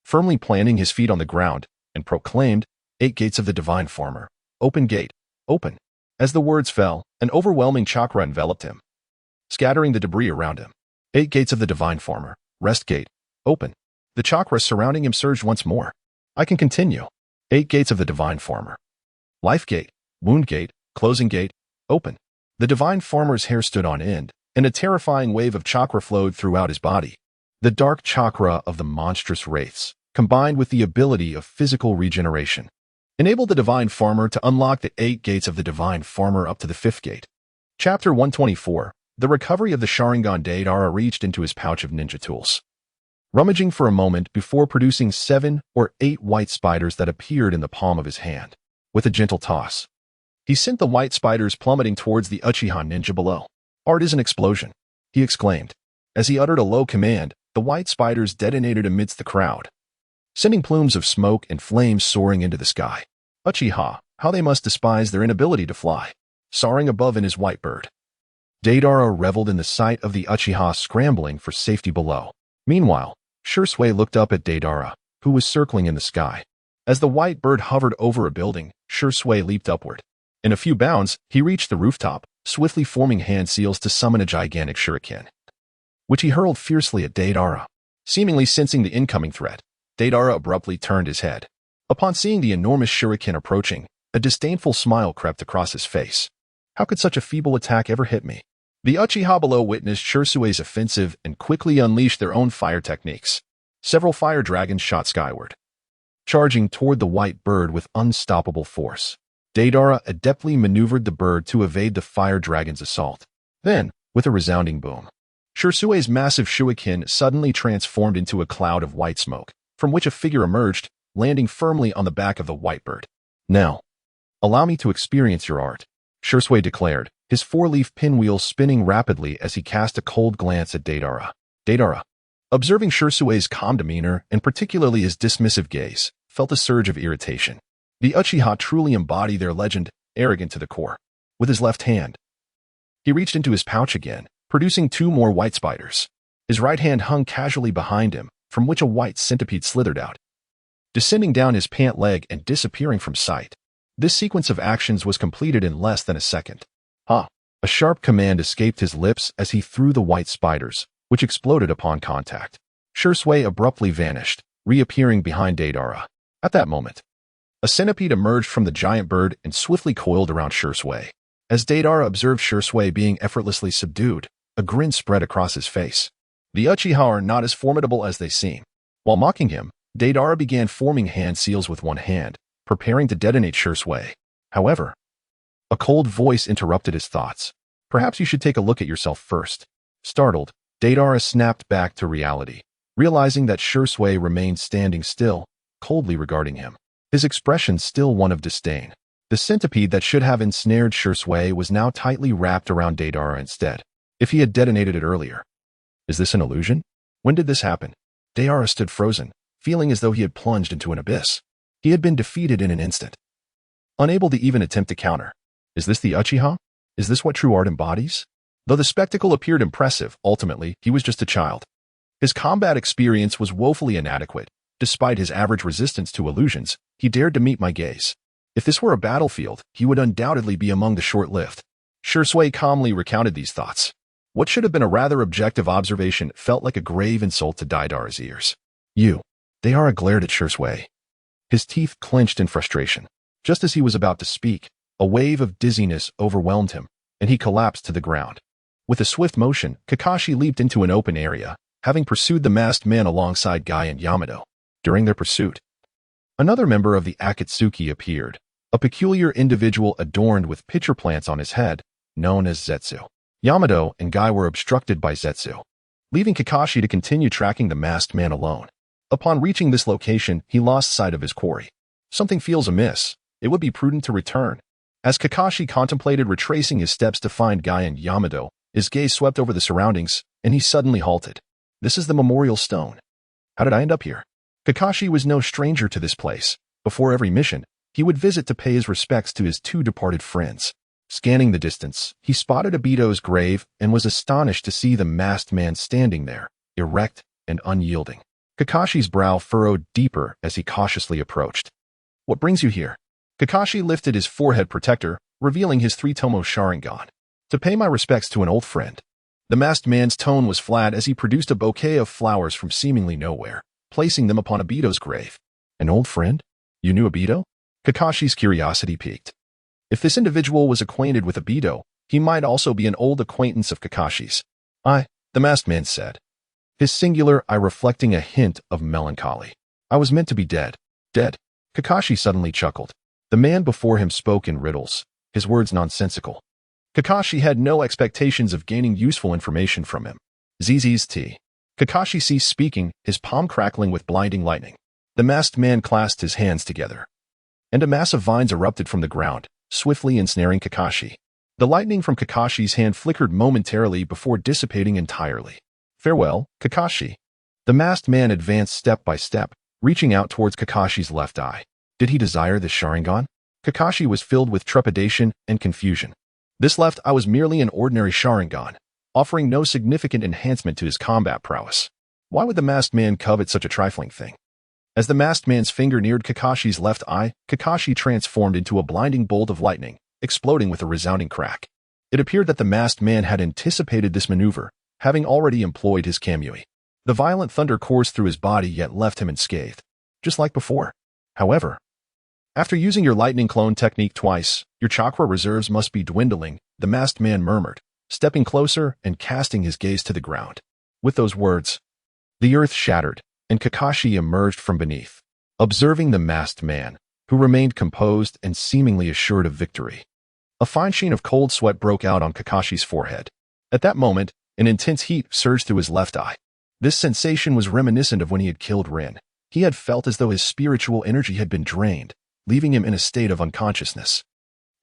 firmly planting his feet on the ground, and proclaimed, 8 gates of the divine farmer. Open gate. Open. As the words fell, an overwhelming chakra enveloped him, scattering the debris around him. 8 gates of the divine farmer. Rest gate. Open. The chakra surrounding him surged once more. I can continue. 8 gates of the divine farmer. Life gate. Wound gate. Closing gate. Open. The divine farmer's hair stood on end, and a terrifying wave of chakra flowed throughout his body. The dark chakra of the monstrous wraiths, combined with the ability of physical regeneration, enabled the divine farmer to unlock the 8 gates of the divine farmer up to the 5th gate. Chapter 124. The recovery of the Sharingan Deidara reached into his pouch of ninja tools, rummaging for a moment before producing 7 or 8 white spiders that appeared in the palm of his hand. With a gentle toss, he sent the white spiders plummeting towards the Uchiha ninja below. Art is an explosion, he exclaimed. As he uttered a low command, the white spiders detonated amidst the crowd, sending plumes of smoke and flames soaring into the sky. Uchiha, how they must despise their inability to fly. Soaring above in his white bird, Deidara reveled in the sight of the Uchiha scrambling for safety below. Meanwhile, Shursui looked up at Deidara, who was circling in the sky. As the white bird hovered over a building, Shursui leaped upward. In a few bounds, he reached the rooftop, swiftly forming hand seals to summon a gigantic shuriken, which he hurled fiercely at Deidara. Seemingly sensing the incoming threat, Deidara abruptly turned his head. Upon seeing the enormous shuriken approaching, a disdainful smile crept across his face. How could such a feeble attack ever hit me? The Uchiha below witnessed Shursue's offensive and quickly unleashed their own fire techniques. Several fire dragons shot skyward, charging toward the white bird with unstoppable force. Deidara adeptly maneuvered the bird to evade the fire dragon's assault. Then, with a resounding boom, Shursue's massive shuriken suddenly transformed into a cloud of white smoke, from which a figure emerged, landing firmly on the back of the white bird. Now, allow me to experience your art, Shursue declared, his four-leaf pinwheel spinning rapidly as he cast a cold glance at Deidara. Deidara, observing Shursue's calm demeanor and particularly his dismissive gaze, felt a surge of irritation. The Uchiha truly embody their legend, arrogant to the core. With his left hand, he reached into his pouch again, producing two more white spiders. His right hand hung casually behind him, from which a white centipede slithered out, descending down his pant leg and disappearing from sight. This sequence of actions was completed in less than a second. A sharp command escaped his lips as he threw the white spiders, which exploded upon contact. Shursue abruptly vanished, reappearing behind Deidara. At that moment, a centipede emerged from the giant bird and swiftly coiled around Shursue. As Deidara observed Shursue being effortlessly subdued, a grin spread across his face. The Uchiha are not as formidable as they seem. While mocking him, Deidara began forming hand seals with one hand, preparing to detonate Shursue. However, a cold voice interrupted his thoughts. Perhaps you should take a look at yourself first. Startled, Deidara snapped back to reality, realizing that Shursue remained standing still, coldly regarding him. His expression still one of disdain. The centipede that should have ensnared Shursue was now tightly wrapped around Deidara instead. If he had detonated it earlier. Is this an illusion? When did this happen? Deidara stood frozen, feeling as though he had plunged into an abyss. He had been defeated in an instant, unable to even attempt to counter. Is this the Uchiha? Is this what true art embodies? Though the spectacle appeared impressive, ultimately, he was just a child. His combat experience was woefully inadequate. Despite his average resistance to illusions, he dared to meet my gaze. If this were a battlefield, he would undoubtedly be among the short-lived. Shursue calmly recounted these thoughts. What should have been a rather objective observation felt like a grave insult to Deidara's ears. Deidara glared at Shursue. His teeth clenched in frustration. Just as he was about to speak, a wave of dizziness overwhelmed him, and he collapsed to the ground. With a swift motion, Kakashi leaped into an open area, having pursued the masked man alongside Guy and Yamato. During their pursuit, another member of the Akatsuki appeared, a peculiar individual adorned with pitcher plants on his head, known as Zetsu. Yamato and Guy were obstructed by Zetsu, leaving Kakashi to continue tracking the masked man alone. Upon reaching this location, he lost sight of his quarry. Something feels amiss. It would be prudent to return. As Kakashi contemplated retracing his steps to find Guy and Yamato, his gaze swept over the surroundings, and he suddenly halted. This is the memorial stone. How did I end up here? Kakashi was no stranger to this place. Before every mission, he would visit to pay his respects to his two departed friends. Scanning the distance, he spotted Obito's grave and was astonished to see the masked man standing there, erect and unyielding. Kakashi's brow furrowed deeper as he cautiously approached. What brings you here? Kakashi lifted his forehead protector, revealing his three-tomo Sharingan. To pay my respects to an old friend. The masked man's tone was flat as he produced a bouquet of flowers from seemingly nowhere, placing them upon Obito's grave. An old friend? You knew Obito? Kakashi's curiosity piqued. If this individual was acquainted with Obito, he might also be an old acquaintance of Kakashi's. The masked man said, his singular I reflecting a hint of melancholy. I was meant to be dead. Dead? Kakashi suddenly chuckled. The man before him spoke in riddles, his words nonsensical. Kakashi had no expectations of gaining useful information from him. ZZT. Kakashi ceased speaking, his palm crackling with blinding lightning. The masked man clasped his hands together, and a mass of vines erupted from the ground, swiftly ensnaring Kakashi. The lightning from Kakashi's hand flickered momentarily before dissipating entirely. Farewell, Kakashi. The masked man advanced step by step, reaching out towards Kakashi's left eye. Did he desire this Sharingan? Kakashi was filled with trepidation and confusion. This left eye was merely an ordinary Sharingan, offering no significant enhancement to his combat prowess. Why would the masked man covet such a trifling thing? As the masked man's finger neared Kakashi's left eye, Kakashi transformed into a blinding bolt of lightning, exploding with a resounding crack. It appeared that the masked man had anticipated this maneuver, having already employed his kamui. The violent thunder coursed through his body yet left him unscathed, just like before. However, after using your lightning clone technique twice, your chakra reserves must be dwindling, the masked man murmured, stepping closer and casting his gaze to the ground. With those words, the earth shattered, and Kakashi emerged from beneath, observing the masked man, who remained composed and seemingly assured of victory. A fine sheen of cold sweat broke out on Kakashi's forehead. At that moment, an intense heat surged through his left eye. This sensation was reminiscent of when he had killed Rin. He had felt as though his spiritual energy had been drained, leaving him in a state of unconsciousness.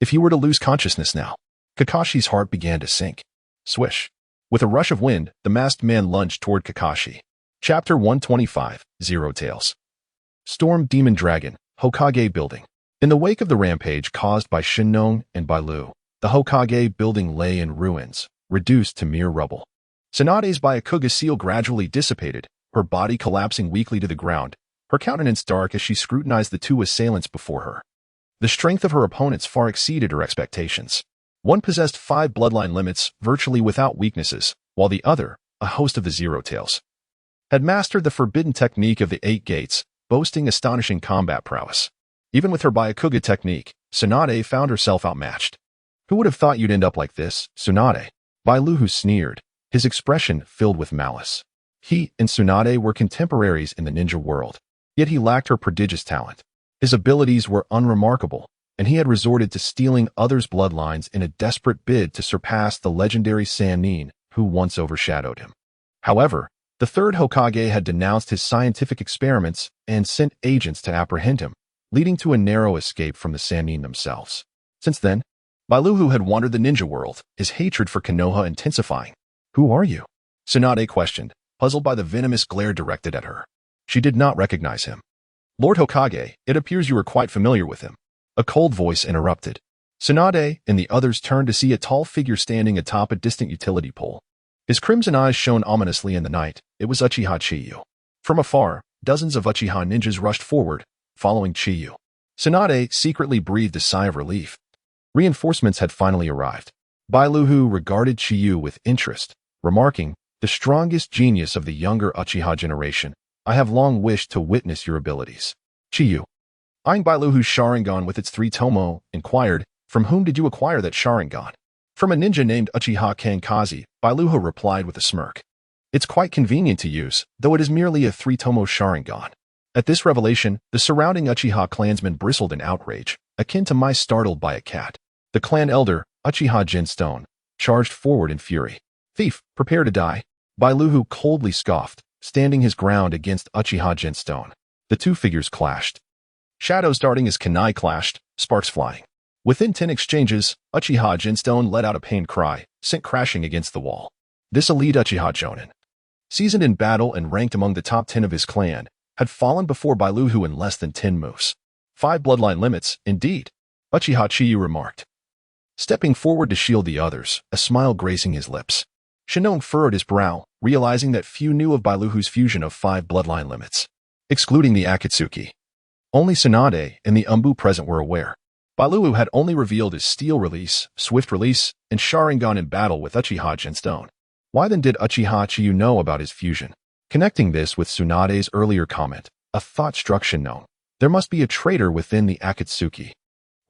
If he were to lose consciousness now, Kakashi's heart began to sink. Swish. With a rush of wind, the masked man lunged toward Kakashi. Chapter 125, Zero Tails. Storm Demon Dragon, Hokage Building. In the wake of the rampage caused by Shinnon and Bailu, the Hokage building lay in ruins, reduced to mere rubble. Tsunade's Byakuga seal gradually dissipated, her body collapsing weakly to the ground, her countenance dark as she scrutinized the two assailants before her. The strength of her opponents far exceeded her expectations. One possessed 5 bloodline limits, virtually without weaknesses, while the other, a host of the Zero Tails, had mastered the forbidden technique of the 8 gates, boasting astonishing combat prowess. Even with her Byakuga technique, Tsunade found herself outmatched. Who would have thought you'd end up like this, Tsunade? Bailu sneered, his expression filled with malice. He and Tsunade were contemporaries in the ninja world, yet he lacked her prodigious talent. His abilities were unremarkable, and he had resorted to stealing others' bloodlines in a desperate bid to surpass the legendary Sannin, who once overshadowed him. However, the third Hokage had denounced his scientific experiments and sent agents to apprehend him, leading to a narrow escape from the Sannin themselves. Since then, Bailu had wandered the ninja world, his hatred for Konoha intensifying. Who are you? Tsunade questioned, puzzled by the venomous glare directed at her. She did not recognize him. Lord Hokage, it appears you are quite familiar with him. A cold voice interrupted. Tsunade and the others turned to see a tall figure standing atop a distant utility pole. His crimson eyes shone ominously in the night. It was Uchiha Chiba. From afar, dozens of Uchiha ninjas rushed forward, following Chiba. Tsunade secretly breathed a sigh of relief. Reinforcements had finally arrived. Bailu regarded Chiba with interest, remarking, the strongest genius of the younger Uchiha generation. I have long wished to witness your abilities. Chiba, eyeing Bailu's Sharingan with its 3 tomo, inquired, from whom did you acquire that Sharingan? From a ninja named Uchiha Kankazi, Bailu replied with a smirk. It's quite convenient to use, though it is merely a 3 tomo Sharingan. At this revelation, the surrounding Uchiha clansmen bristled in outrage, akin to mice startled by a cat. The clan elder, Uchiha Jinstone, charged forward in fury. Thief, prepare to die. Bailu coldly scoffed, standing his ground against Uchiha Jinstone. The two figures clashed. Shadows darting as kunai clashed, sparks flying. Within 10 exchanges, Uchiha Jinstone let out a pained cry, sent crashing against the wall. This elite Uchiha Jonin, seasoned in battle and ranked among the top 10 of his clan, had fallen before Bailu in less than 10 moves. 5 bloodline limits, indeed, Uchiha Chiba remarked. Stepping forward to shield the others, a smile gracing his lips. Shinnon furrowed his brow, realizing that few knew of Bailu's fusion of 5 bloodline limits, excluding the Akatsuki. Only Tsunade and the Umbu present were aware. Bailu had only revealed his Steel Release, Swift Release, and Sharingan in battle with Uchiha Jinstone. Why then did Uchiha Chiba know about his fusion? Connecting this with Tsunade's earlier comment, a thought struck Shinnon. There must be a traitor within the Akatsuki.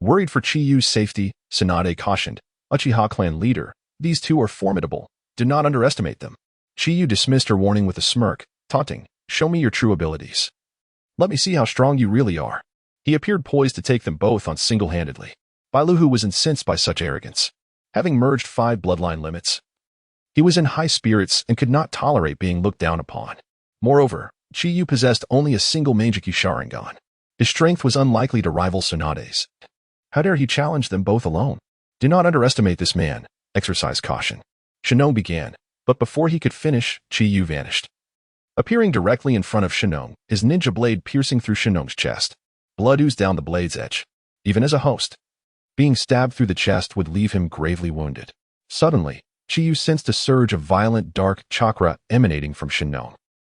Worried for Chiyo's safety, Tsunade cautioned, Uchiha clan leader, these two are formidable. Do not underestimate them. Chiyo dismissed her warning with a smirk, taunting, show me your true abilities. Let me see how strong you really are. He appeared poised to take them both on single-handedly. Bailu was incensed by such arrogance. Having merged 5 bloodline limits, he was in high spirits and could not tolerate being looked down upon. Moreover, Chiyo possessed only a single Mangekyo Sharingan. His strength was unlikely to rival Tsunade's. How dare he challenge them both alone? Do not underestimate this man, exercise caution. Shinnon began, but before he could finish, Chiyo vanished. Appearing directly in front of Shinnon, his ninja blade piercing through Shinnon's chest. Blood oozed down the blade's edge. Even as a host, being stabbed through the chest would leave him gravely wounded. Suddenly, Chiyo sensed a surge of violent dark chakra emanating from Shinnon,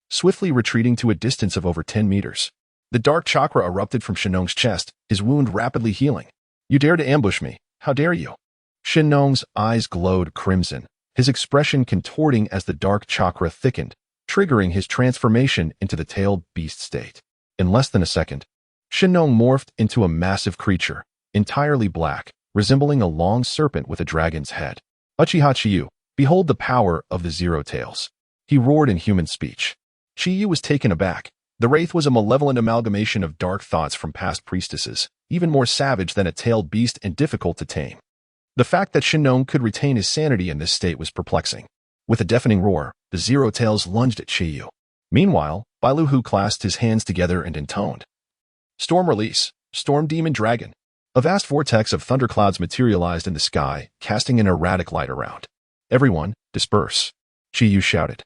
swiftly retreating to a distance of over 10 meters. The dark chakra erupted from Shinnon's chest, his wound rapidly healing. You dare to ambush me, How dare you? Shinnong's eyes glowed crimson, his expression contorting as the dark chakra thickened, triggering his transformation into the tailed beast state. In less than a second, Shinnong morphed into a massive creature, entirely black, resembling a long serpent with a dragon's head. Uchiha Chiyu, behold the power of the Zero Tails. He roared in human speech. Chiyu was taken aback. The wraith was a malevolent amalgamation of dark thoughts from past priestesses, even more savage than a tailed beast and difficult to tame. The fact that Shinnong could retain his sanity in this state was perplexing. With a deafening roar, the Zero Tails lunged at Chiyu. Meanwhile, Bailuhu clasped his hands together and intoned. Storm release, Storm Demon Dragon. A vast vortex of thunderclouds materialized in the sky, casting an erratic light around. Everyone, disperse, Chiyu shouted.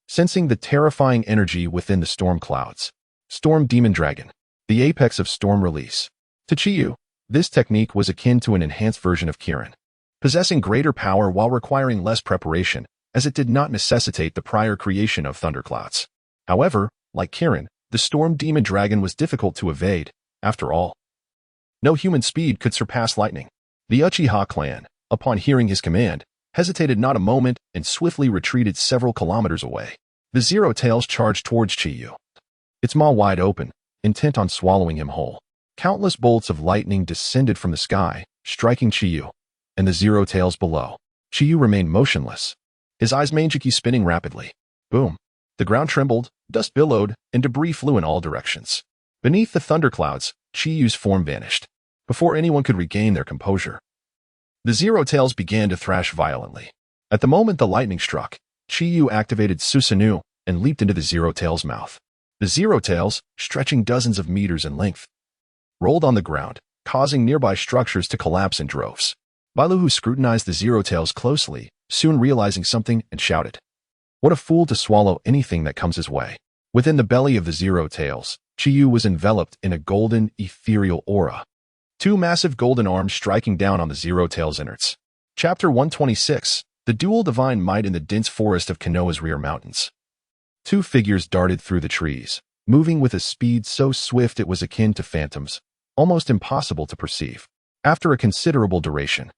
Sensing the terrifying energy within the storm clouds. Storm Demon Dragon, the apex of storm release. To Chiyu, this technique was akin to an enhanced version of Kirin, possessing greater power while requiring less preparation, as it did not necessitate the prior creation of thunderclouds. However, like Kirin, the Storm Demon Dragon was difficult to evade. After all, no human speed could surpass lightning. The Uchiha clan, upon hearing his command, hesitated not a moment and swiftly retreated several kilometers away. The Zero Tails charged towards Chiyu, its maw wide open, intent on swallowing him whole. Countless bolts of lightning descended from the sky, striking Chiyu and the Zero Tails below. Chiyu remained motionless, his eyes manjiki spinning rapidly. Boom. The ground trembled, dust billowed, and debris flew in all directions. Beneath the thunderclouds, Chiyu's form vanished. Before anyone could regain their composure, the Zero Tails began to thrash violently. At the moment the lightning struck, Chiyu activated Susanoo and leaped into the Zero Tails' mouth. The Zero Tails, stretching dozens of meters in length, rolled on the ground, causing nearby structures to collapse in droves. Bailuhu scrutinized the Zero Tails closely, soon realizing something, and shouted, "What a fool to swallow anything that comes his way." Within the belly of the Zero Tails, Chiyu was enveloped in a golden, ethereal aura. Two massive golden arms striking down on the Zero Tails' innards. Chapter 126, The Dual Divine Might in the Dense Forest of Konoha's Rear Mountains. Two figures darted through the trees, moving with a speed so swift it was akin to phantoms, almost impossible to perceive. After a considerable duration,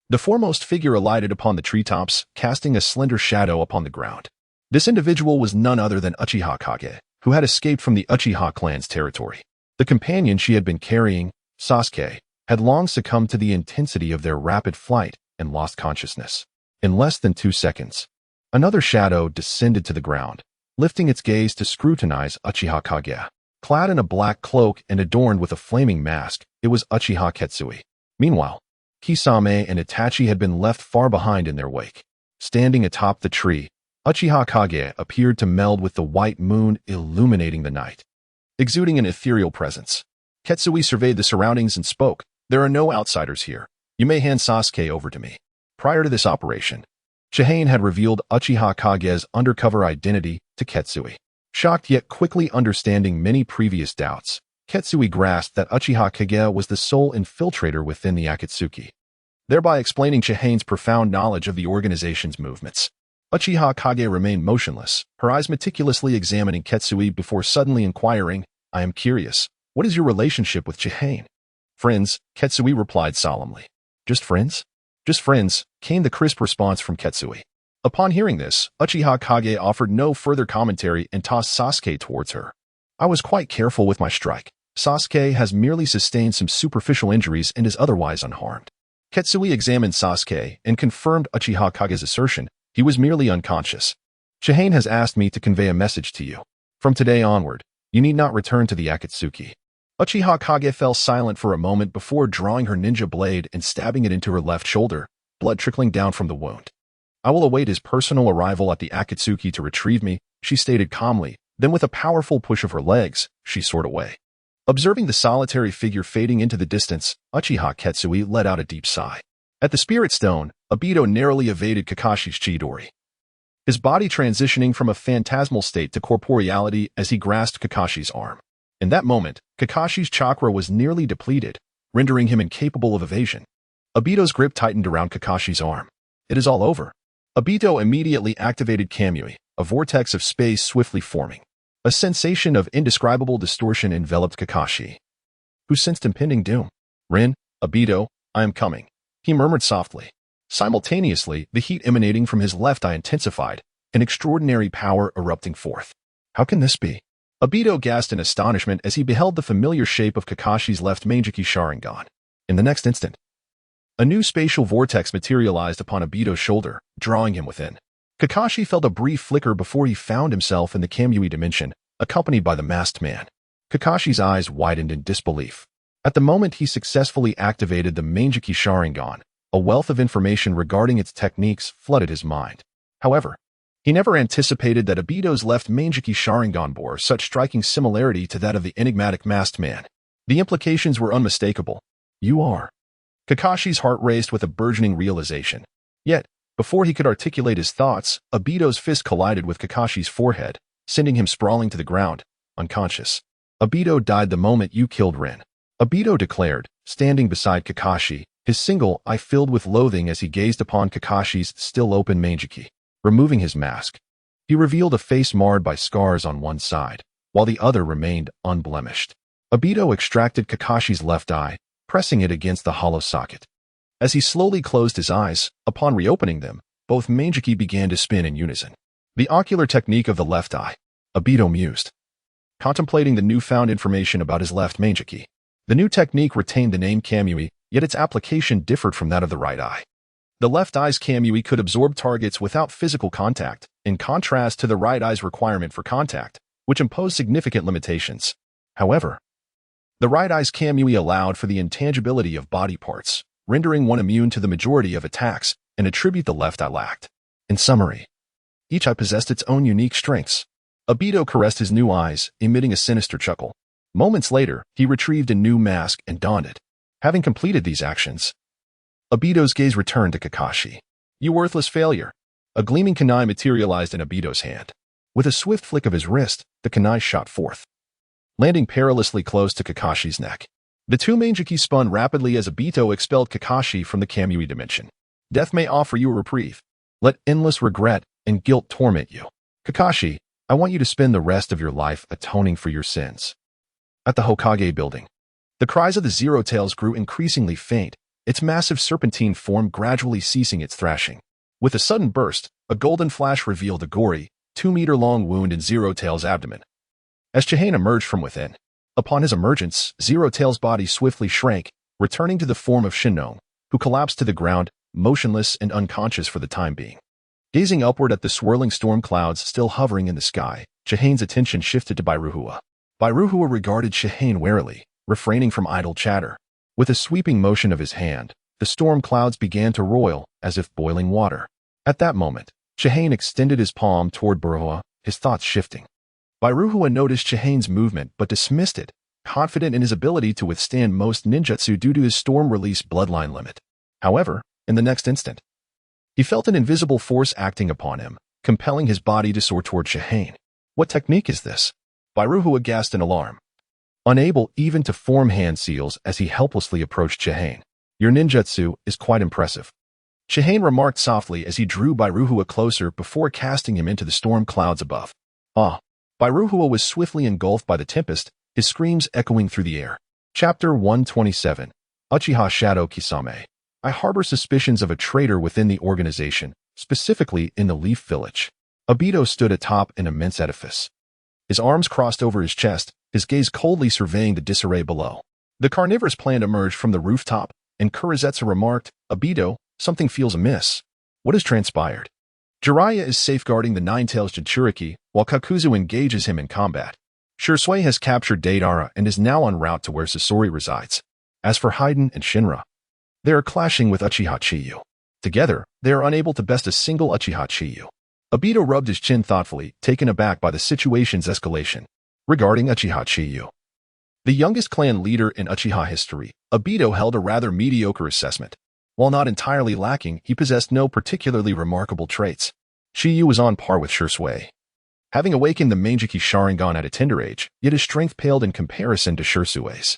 the foremost figure alighted upon the treetops, casting a slender shadow upon the ground. This individual was none other than Uchiha Kage, who had escaped from the Uchiha clan's territory. The companion she had been carrying, Sasuke, had long succumbed to the intensity of their rapid flight and lost consciousness. In less than 2 seconds, another shadow descended to the ground, lifting its gaze to scrutinize Uchiha Kage. Clad in a black cloak and adorned with a flaming mask, it was Uchiha Ketsui. Meanwhile, Kisame and Itachi had been left far behind in their wake. Standing atop the tree, Uchiha Kage appeared to meld with the white moon illuminating the night. Exuding an ethereal presence, Ketsui surveyed the surroundings and spoke, "There are no outsiders here. You may hand Sasuke over to me." Prior to this operation, Chihane had revealed Uchiha Kage's undercover identity to Ketsui. Shocked yet quickly understanding many previous doubts, Ketsui grasped that Uchiha Kage was the sole infiltrator within the Akatsuki, thereby explaining Chihane's profound knowledge of the organization's movements. Uchiha Kage remained motionless, her eyes meticulously examining Ketsui before suddenly inquiring, "I am curious, what is your relationship with Chihane?" "Friends," Ketsui replied solemnly. "Just friends?" "Just friends," came the crisp response from Ketsui. Upon hearing this, Uchiha Kage offered no further commentary and tossed Sasuke towards her. "I was quite careful with my strike. Sasuke has merely sustained some superficial injuries and is otherwise unharmed." Ketsui examined Sasuke and confirmed Uchiha Kage's assertion. He was merely unconscious. "Chihane has asked me to convey a message to you. From today onward, you need not return to the Akatsuki." Uchiha Kage fell silent for a moment before drawing her ninja blade and stabbing it into her left shoulder, blood trickling down from the wound. "I will await his personal arrival at the Akatsuki to retrieve me," she stated calmly. Then with a powerful push of her legs, she soared away. Observing the solitary figure fading into the distance, Uchiha Ketsui let out a deep sigh. At the Spirit Stone, Obito narrowly evaded Kakashi's Chidori, his body transitioning from a phantasmal state to corporeality as he grasped Kakashi's arm. In that moment, Kakashi's chakra was nearly depleted, rendering him incapable of evasion. Obito's grip tightened around Kakashi's arm. "It is all over." Obito immediately activated Kamui, a vortex of space swiftly forming. A sensation of indescribable distortion enveloped Kakashi, who sensed impending doom. "Rin, Obito, I am coming." he murmured softly. Simultaneously, the heat emanating from his left eye intensified, an extraordinary power erupting forth. How can this be? Obito gasped in astonishment as he beheld the familiar shape of Kakashi's left Meijiki Sharingan. In the next instant, a new spatial vortex materialized upon Obito's shoulder, drawing him within. Kakashi felt a brief flicker before he found himself in the Kamui dimension, accompanied by the masked man. Kakashi's eyes widened in disbelief. At the moment he successfully activated the Meijiki Sharingan, a wealth of information regarding its techniques flooded his mind. However, he never anticipated that Obito's left Meijiki Sharingan bore such striking similarity to that of the enigmatic masked man. The implications were unmistakable. You are. Kakashi's heart raced with a burgeoning realization. Yet, before he could articulate his thoughts, Obito's fist collided with Kakashi's forehead, sending him sprawling to the ground, unconscious. Obito died the moment you killed Rin. Obito declared, standing beside Kakashi, his single eye filled with loathing as he gazed upon Kakashi's still-open Meijiki. Removing his mask, he revealed a face marred by scars on one side, while the other remained unblemished. Obito extracted Kakashi's left eye, pressing it against the hollow socket. As he slowly closed his eyes, upon reopening them, both Meijiki began to spin in unison. The ocular technique of the left eye, Obito mused, contemplating the newfound information about his left Meijiki. The new technique retained the name Kamui, yet its application differed from that of the right eye. The left eye's Kamui could absorb targets without physical contact, in contrast to the right eye's requirement for contact, which imposed significant limitations. However, the right eye's Kamui allowed for the intangibility of body parts, rendering one immune to the majority of attacks, an attribute the left eye lacked. In summary, each eye possessed its own unique strengths. Obito caressed his new eyes, emitting a sinister chuckle. Moments later, he retrieved a new mask and donned it. Having completed these actions, Obito's gaze returned to Kakashi. You worthless failure. A gleaming kunai materialized in Obito's hand. With a swift flick of his wrist, the kunai shot forth, landing perilously close to Kakashi's neck. The two Meijiki spun rapidly as Obito expelled Kakashi from the Kamui dimension. Death may offer you a reprieve. Let endless regret and guilt torment you. Kakashi, I want you to spend the rest of your life atoning for your sins. At the Hokage building, the cries of the Zero Tails grew increasingly faint, its massive serpentine form gradually ceasing its thrashing. With a sudden burst, a golden flash revealed a gory, 2-meter-long wound in Zero Tails' abdomen. As Chihane emerged from within, upon his emergence, Zero Tails' body swiftly shrank, returning to the form of Shinnong, who collapsed to the ground, motionless and unconscious for the time being. Gazing upward at the swirling storm clouds still hovering in the sky, Chihane's attention shifted to Bairuhua. Bairuhua regarded Chihane warily, refraining from idle chatter. With a sweeping motion of his hand, the storm clouds began to roil, as if boiling water. At that moment, Chihane extended his palm toward Bairuhua, his thoughts shifting. Bairuhua noticed Chihane's movement but dismissed it, confident in his ability to withstand most ninjutsu due to his storm-release bloodline limit. However, in the next instant, he felt an invisible force acting upon him, compelling his body to soar toward Chihane. What technique is this? Bairuhua gasped in alarm, unable even to form hand seals as he helplessly approached Chihane. Your ninjutsu is quite impressive. Chihane remarked softly as he drew Bairuhua closer before casting him into the storm clouds above. Ah! Bairuhua was swiftly engulfed by the tempest, his screams echoing through the air. Chapter 127. Uchiha Shadow Kisame. I harbor suspicions of a traitor within the organization, specifically in the Leaf Village. Obito stood atop an immense edifice. His arms crossed over his chest, his gaze coldly surveying the disarray below. The carnivorous plant emerged from the rooftop, and Kurizetsu remarked, Obito, something feels amiss. What has transpired? Jiraiya is safeguarding the Nine-Tails Jinchuriki, while Kakuzu engages him in combat. Shisui has captured Deidara and is now en route to where Sasori resides. As for Haiden and Shinra, they are clashing with Uchiha Chiyu. Together, they are unable to best a single Uchiha Chiyu. Obito rubbed his chin thoughtfully, taken aback by the situation's escalation. Regarding Uchiha Chiyu, the youngest clan leader in Uchiha history, Obito held a rather mediocre assessment. While not entirely lacking, he possessed no particularly remarkable traits. Chiyu was on par with Shisui, having awakened the Meijiki Sharingan at a tender age, yet his strength paled in comparison to Shisui's.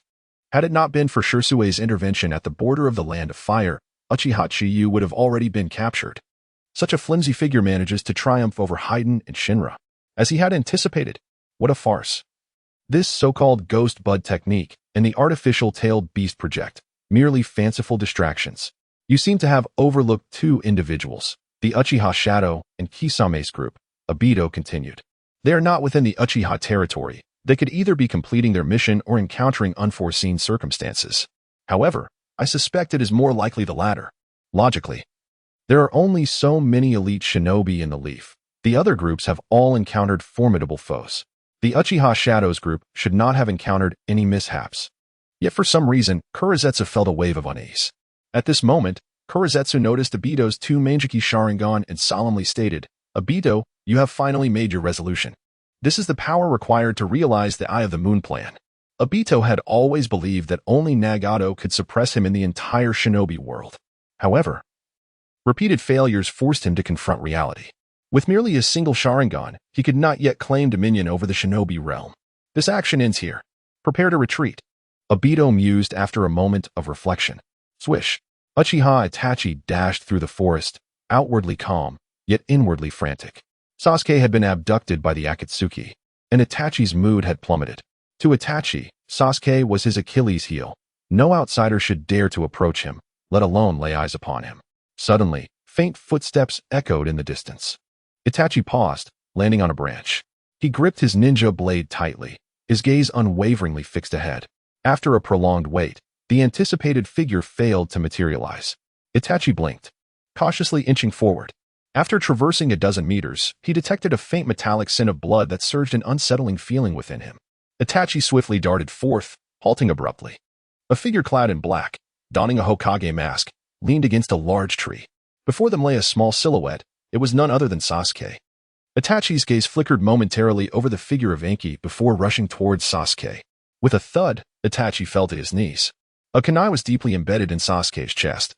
Had it not been for Shisui's intervention at the border of the Land of Fire, Uchiha Chiyu would have already been captured. Such a flimsy figure manages to triumph over Haiden and Shinra. As he had anticipated, what a farce. This so-called ghost bud technique and the artificial tailed beast project, merely fanciful distractions. You seem to have overlooked two individuals, the Uchiha Shadow and Kisame's group, Obito continued. They are not within the Uchiha territory. They could either be completing their mission or encountering unforeseen circumstances. However, I suspect it is more likely the latter. Logically, there are only so many elite shinobi in the Leaf. The other groups have all encountered formidable foes. The Uchiha Shadows group should not have encountered any mishaps. Yet for some reason, Kurizetsu felt a wave of unease. At this moment, Kurizetsu noticed Obito's two Manjiki Sharingan and solemnly stated, "Obito, you have finally made your resolution. This is the power required to realize the Eye of the Moon plan." Obito had always believed that only Nagato could suppress him in the entire shinobi world. However, repeated failures forced him to confront reality. With merely a single Sharingan, he could not yet claim dominion over the shinobi realm. This action ends here. Prepare to retreat. Obito mused after a moment of reflection. Swish. Uchiha Itachi dashed through the forest, outwardly calm, yet inwardly frantic. Sasuke had been abducted by the Akatsuki, and Itachi's mood had plummeted. To Itachi, Sasuke was his Achilles heel. No outsider should dare to approach him, let alone lay eyes upon him. Suddenly, faint footsteps echoed in the distance. Itachi paused, landing on a branch. He gripped his ninja blade tightly, his gaze unwaveringly fixed ahead. After a prolonged wait, the anticipated figure failed to materialize. Itachi blinked, cautiously inching forward. After traversing a dozen meters, he detected a faint metallic scent of blood that surged an unsettling feeling within him. Itachi swiftly darted forth, halting abruptly. A figure clad in black, donning a Hokage mask, leaned against a large tree. Before them lay a small silhouette. It was none other than Sasuke. Itachi's gaze flickered momentarily over the figure of Enki before rushing towards Sasuke. With a thud, Itachi fell to his knees. A kunai was deeply embedded in Sasuke's chest,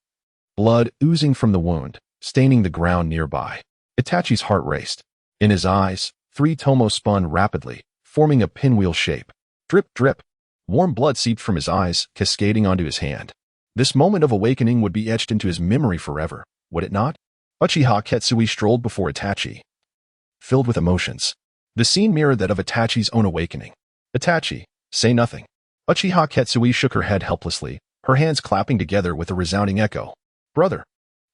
blood oozing from the wound, staining the ground nearby. Itachi's heart raced. In his eyes, 3 tomo spun rapidly, forming a pinwheel shape. Drip, drip. Warm blood seeped from his eyes, cascading onto his hand. This moment of awakening would be etched into his memory forever, would it not? Uchiha Ketsui strolled before Itachi, filled with emotions. The scene mirrored that of Itachi's own awakening. "Itachi, say nothing." Uchiha Ketsui shook her head helplessly, her hands clapping together with a resounding echo. "Brother."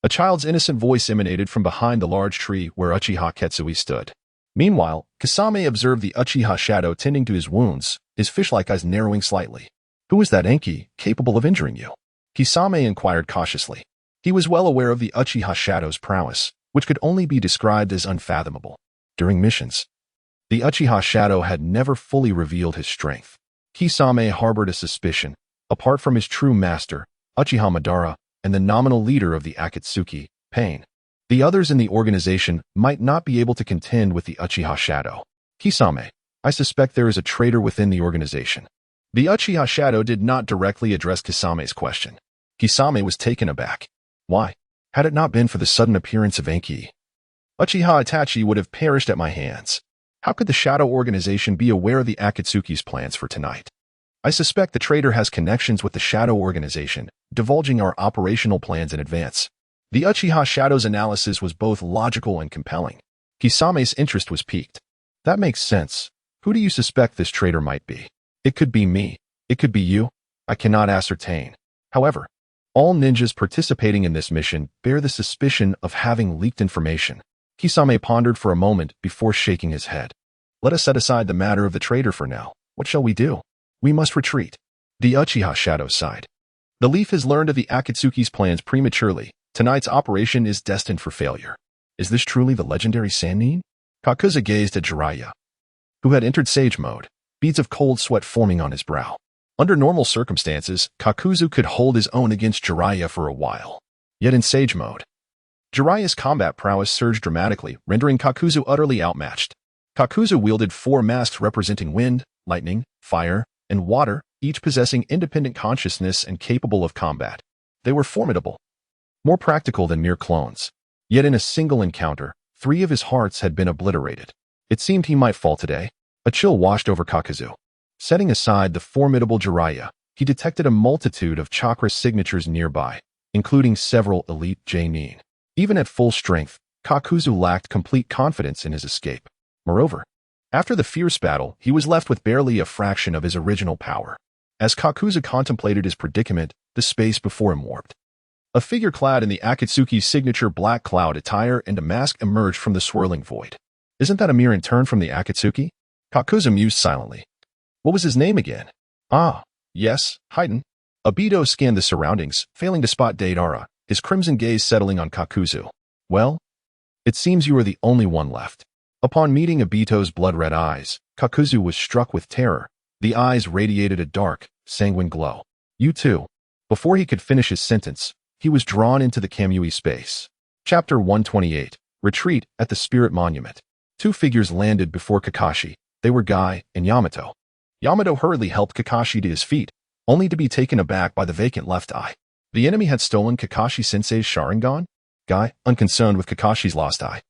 A child's innocent voice emanated from behind the large tree where Uchiha Ketsui stood. Meanwhile, Kisame observed the Uchiha Shadow tending to his wounds, his fish-like eyes narrowing slightly. "Who is that Enki, capable of injuring you?" Kisame inquired cautiously. He was well aware of the Uchiha Shadow's prowess, which could only be described as unfathomable. During missions, the Uchiha Shadow had never fully revealed his strength. Kisame harbored a suspicion, apart from his true master, Uchiha Madara, and the nominal leader of the Akatsuki, Pain. The others in the organization might not be able to contend with the Uchiha Shadow. "Kisame, I suspect there is a traitor within the organization." The Uchiha Shadow did not directly address Kisame's question. Kisame was taken aback. Why? Had it not been for the sudden appearance of Enki, Uchiha Itachi would have perished at my hands. How could the Shadow Organization be aware of the Akatsuki's plans for tonight? I suspect the traitor has connections with the Shadow Organization, divulging our operational plans in advance. The Uchiha Shadow's analysis was both logical and compelling. Kisame's interest was piqued. That makes sense. Who do you suspect this traitor might be? It could be me. It could be you. I cannot ascertain. However, all ninjas participating in this mission bear the suspicion of having leaked information. Kisame pondered for a moment before shaking his head. Let us set aside the matter of the traitor for now. What shall we do? We must retreat. The Uchiha Shadow sighed. The Leaf has learned of the Akatsuki's plans prematurely. Tonight's operation is destined for failure. Is this truly the legendary Sannin? Kakuzu gazed at Jiraiya, who had entered sage mode, beads of cold sweat forming on his brow. Under normal circumstances, Kakuzu could hold his own against Jiraiya for a while. Yet in sage mode, Jiraiya's combat prowess surged dramatically, rendering Kakuzu utterly outmatched. Kakuzu wielded 4 masks representing wind, lightning, fire, and water, each possessing independent consciousness and capable of combat. They were formidable, more practical than mere clones. Yet in a single encounter, 3 of his hearts had been obliterated. It seemed he might fall today. A chill washed over Kakuzu. Setting aside the formidable Jiraiya, he detected a multitude of chakra signatures nearby, including several elite Genin. Even at full strength, Kakuzu lacked complete confidence in his escape. Moreover, after the fierce battle, he was left with barely a fraction of his original power. As Kakuzu contemplated his predicament, the space before him warped. A figure clad in the Akatsuki's signature black cloud attire and a mask emerged from the swirling void. Isn't that a mere intern from the Akatsuki? Kakuzu mused silently. What was his name again? Ah, yes, Haiden. Obito scanned the surroundings, failing to spot Deidara, his crimson gaze settling on Kakuzu. Well, it seems you are the only one left. Upon meeting Obito's blood-red eyes, Kakuzu was struck with terror. The eyes radiated a dark, sanguine glow. You too. Before he could finish his sentence, he was drawn into the Kamui space. Chapter 128. Retreat at the Spirit Monument. Two figures landed before Kakashi. They were Guy and Yamato. Yamato hurriedly helped Kakashi to his feet, only to be taken aback by the vacant left eye. The enemy had stolen Kakashi-sensei's Sharingan? Guy, unconcerned with Kakashi's lost eye,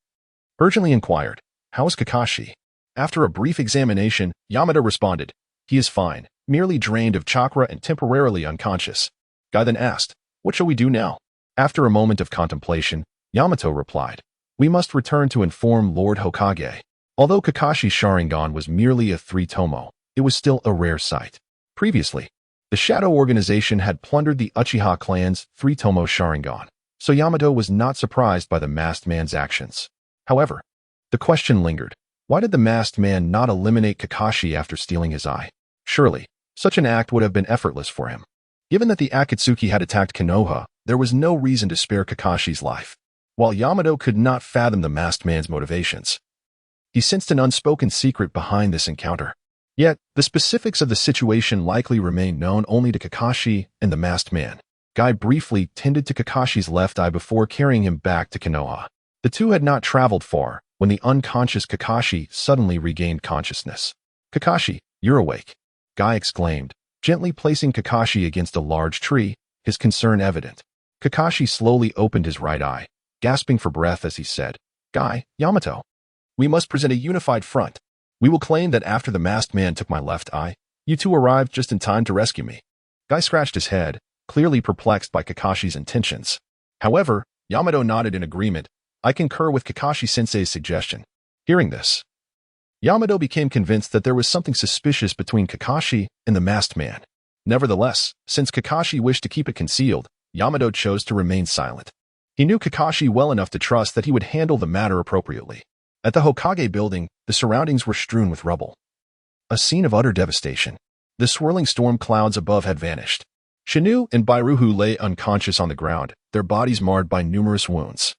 urgently inquired, "How is Kakashi?" After a brief examination, Yamato responded, "He is fine, merely drained of chakra and temporarily unconscious." Guy then asked, "What shall we do now?" After a moment of contemplation, Yamato replied, "We must return to inform Lord Hokage." Although Kakashi's Sharingan was merely a 3-tomo, it was still a rare sight. Previously, the Shadow Organization had plundered the Uchiha clan's 3-tomo Sharingan, so Yamato was not surprised by the masked man's actions. However, the question lingered. Why did the masked man not eliminate Kakashi after stealing his eye? Surely, such an act would have been effortless for him. Given that the Akatsuki had attacked Konoha, there was no reason to spare Kakashi's life. While Yamato could not fathom the masked man's motivations, he sensed an unspoken secret behind this encounter. Yet, the specifics of the situation likely remained known only to Kakashi and the masked man. Guy briefly tended to Kakashi's left eye before carrying him back to Konoha. The two had not traveled far when the unconscious Kakashi suddenly regained consciousness. "Kakashi, you're awake," Guy exclaimed, gently placing Kakashi against a large tree, his concern evident. Kakashi slowly opened his right eye, gasping for breath as he said, "Guy, Yamato, we must present a unified front. We will claim that after the masked man took my left eye, you two arrived just in time to rescue me." Guy scratched his head, clearly perplexed by Kakashi's intentions. However, Yamato nodded in agreement. "I concur with Kakashi-sensei's suggestion." Hearing this, Yamato became convinced that there was something suspicious between Kakashi and the masked man. Nevertheless, since Kakashi wished to keep it concealed, Yamato chose to remain silent. He knew Kakashi well enough to trust that he would handle the matter appropriately. At the Hokage building, the surroundings were strewn with rubble. A scene of utter devastation. The swirling storm clouds above had vanished. Shinu and Bairuhu lay unconscious on the ground, their bodies marred by numerous wounds.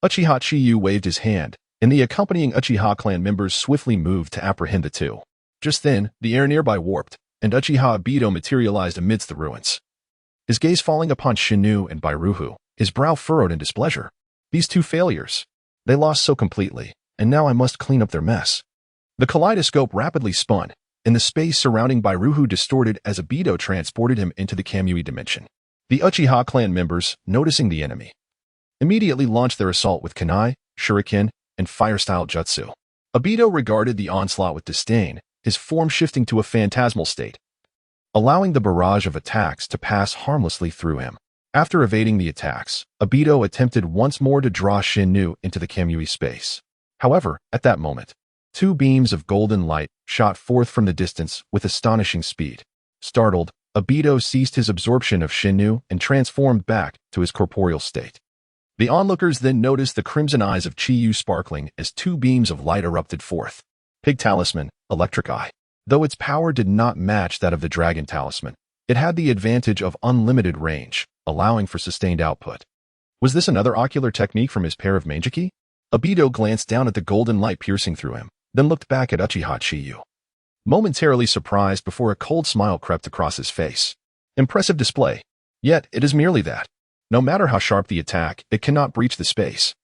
Uchiha Chiyu waved his hand, and the accompanying Uchiha clan members swiftly moved to apprehend the two. Just then, the air nearby warped, and Uchiha Obito materialized amidst the ruins. His gaze falling upon Shinu and Bairuhu, his brow furrowed in displeasure. These two failures. They lost so completely, and now I must clean up their mess. The kaleidoscope rapidly spun, and the space surrounding Bairuhu distorted as Obito transported him into the Kamui dimension. The Uchiha clan members, noticing the enemy, immediately launched their assault with kunai, shuriken, and fire-style jutsu. Obito regarded the onslaught with disdain, his form shifting to a phantasmal state, allowing the barrage of attacks to pass harmlessly through him. After evading the attacks, Obito attempted once more to draw Shinu into the Kamui space. However, at that moment, two beams of golden light shot forth from the distance with astonishing speed. Startled, Obito ceased his absorption of Shinu and transformed back to his corporeal state. The onlookers then noticed the crimson eyes of Chiyu sparkling as two beams of light erupted forth. Pig Talisman, Electric Eye. Though its power did not match that of the Dragon Talisman, it had the advantage of unlimited range, allowing for sustained output. Was this another ocular technique from his pair of Manjiki? Obito glanced down at the golden light piercing through him, then looked back at Uchiha Chiyu, momentarily surprised before a cold smile crept across his face. Impressive display. Yet, it is merely that. No matter how sharp the attack, it cannot breach the space.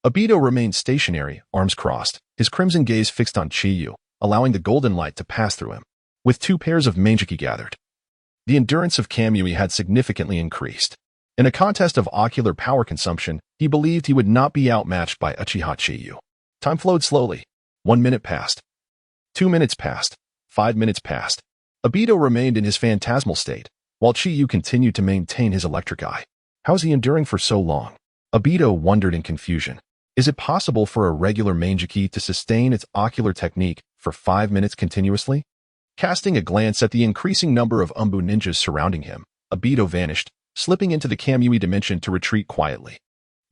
Obito remained stationary, arms crossed, his crimson gaze fixed on Chiyu, allowing the golden light to pass through him. With two pairs of Manjiki gathered, the endurance of Kamui had significantly increased. In a contest of ocular power consumption, he believed he would not be outmatched by Uchiha Chiyu. Time flowed slowly. 1 minute passed. 2 minutes passed. 5 minutes passed. Obito remained in his phantasmal state, while Chiyu continued to maintain his electric eye. How is he enduring for so long? Obito wondered in confusion. Is it possible for a regular Manjiki to sustain its ocular technique for 5 minutes continuously? Casting a glance at the increasing number of Umbu ninjas surrounding him, Obito vanished, slipping into the Kamui dimension to retreat quietly.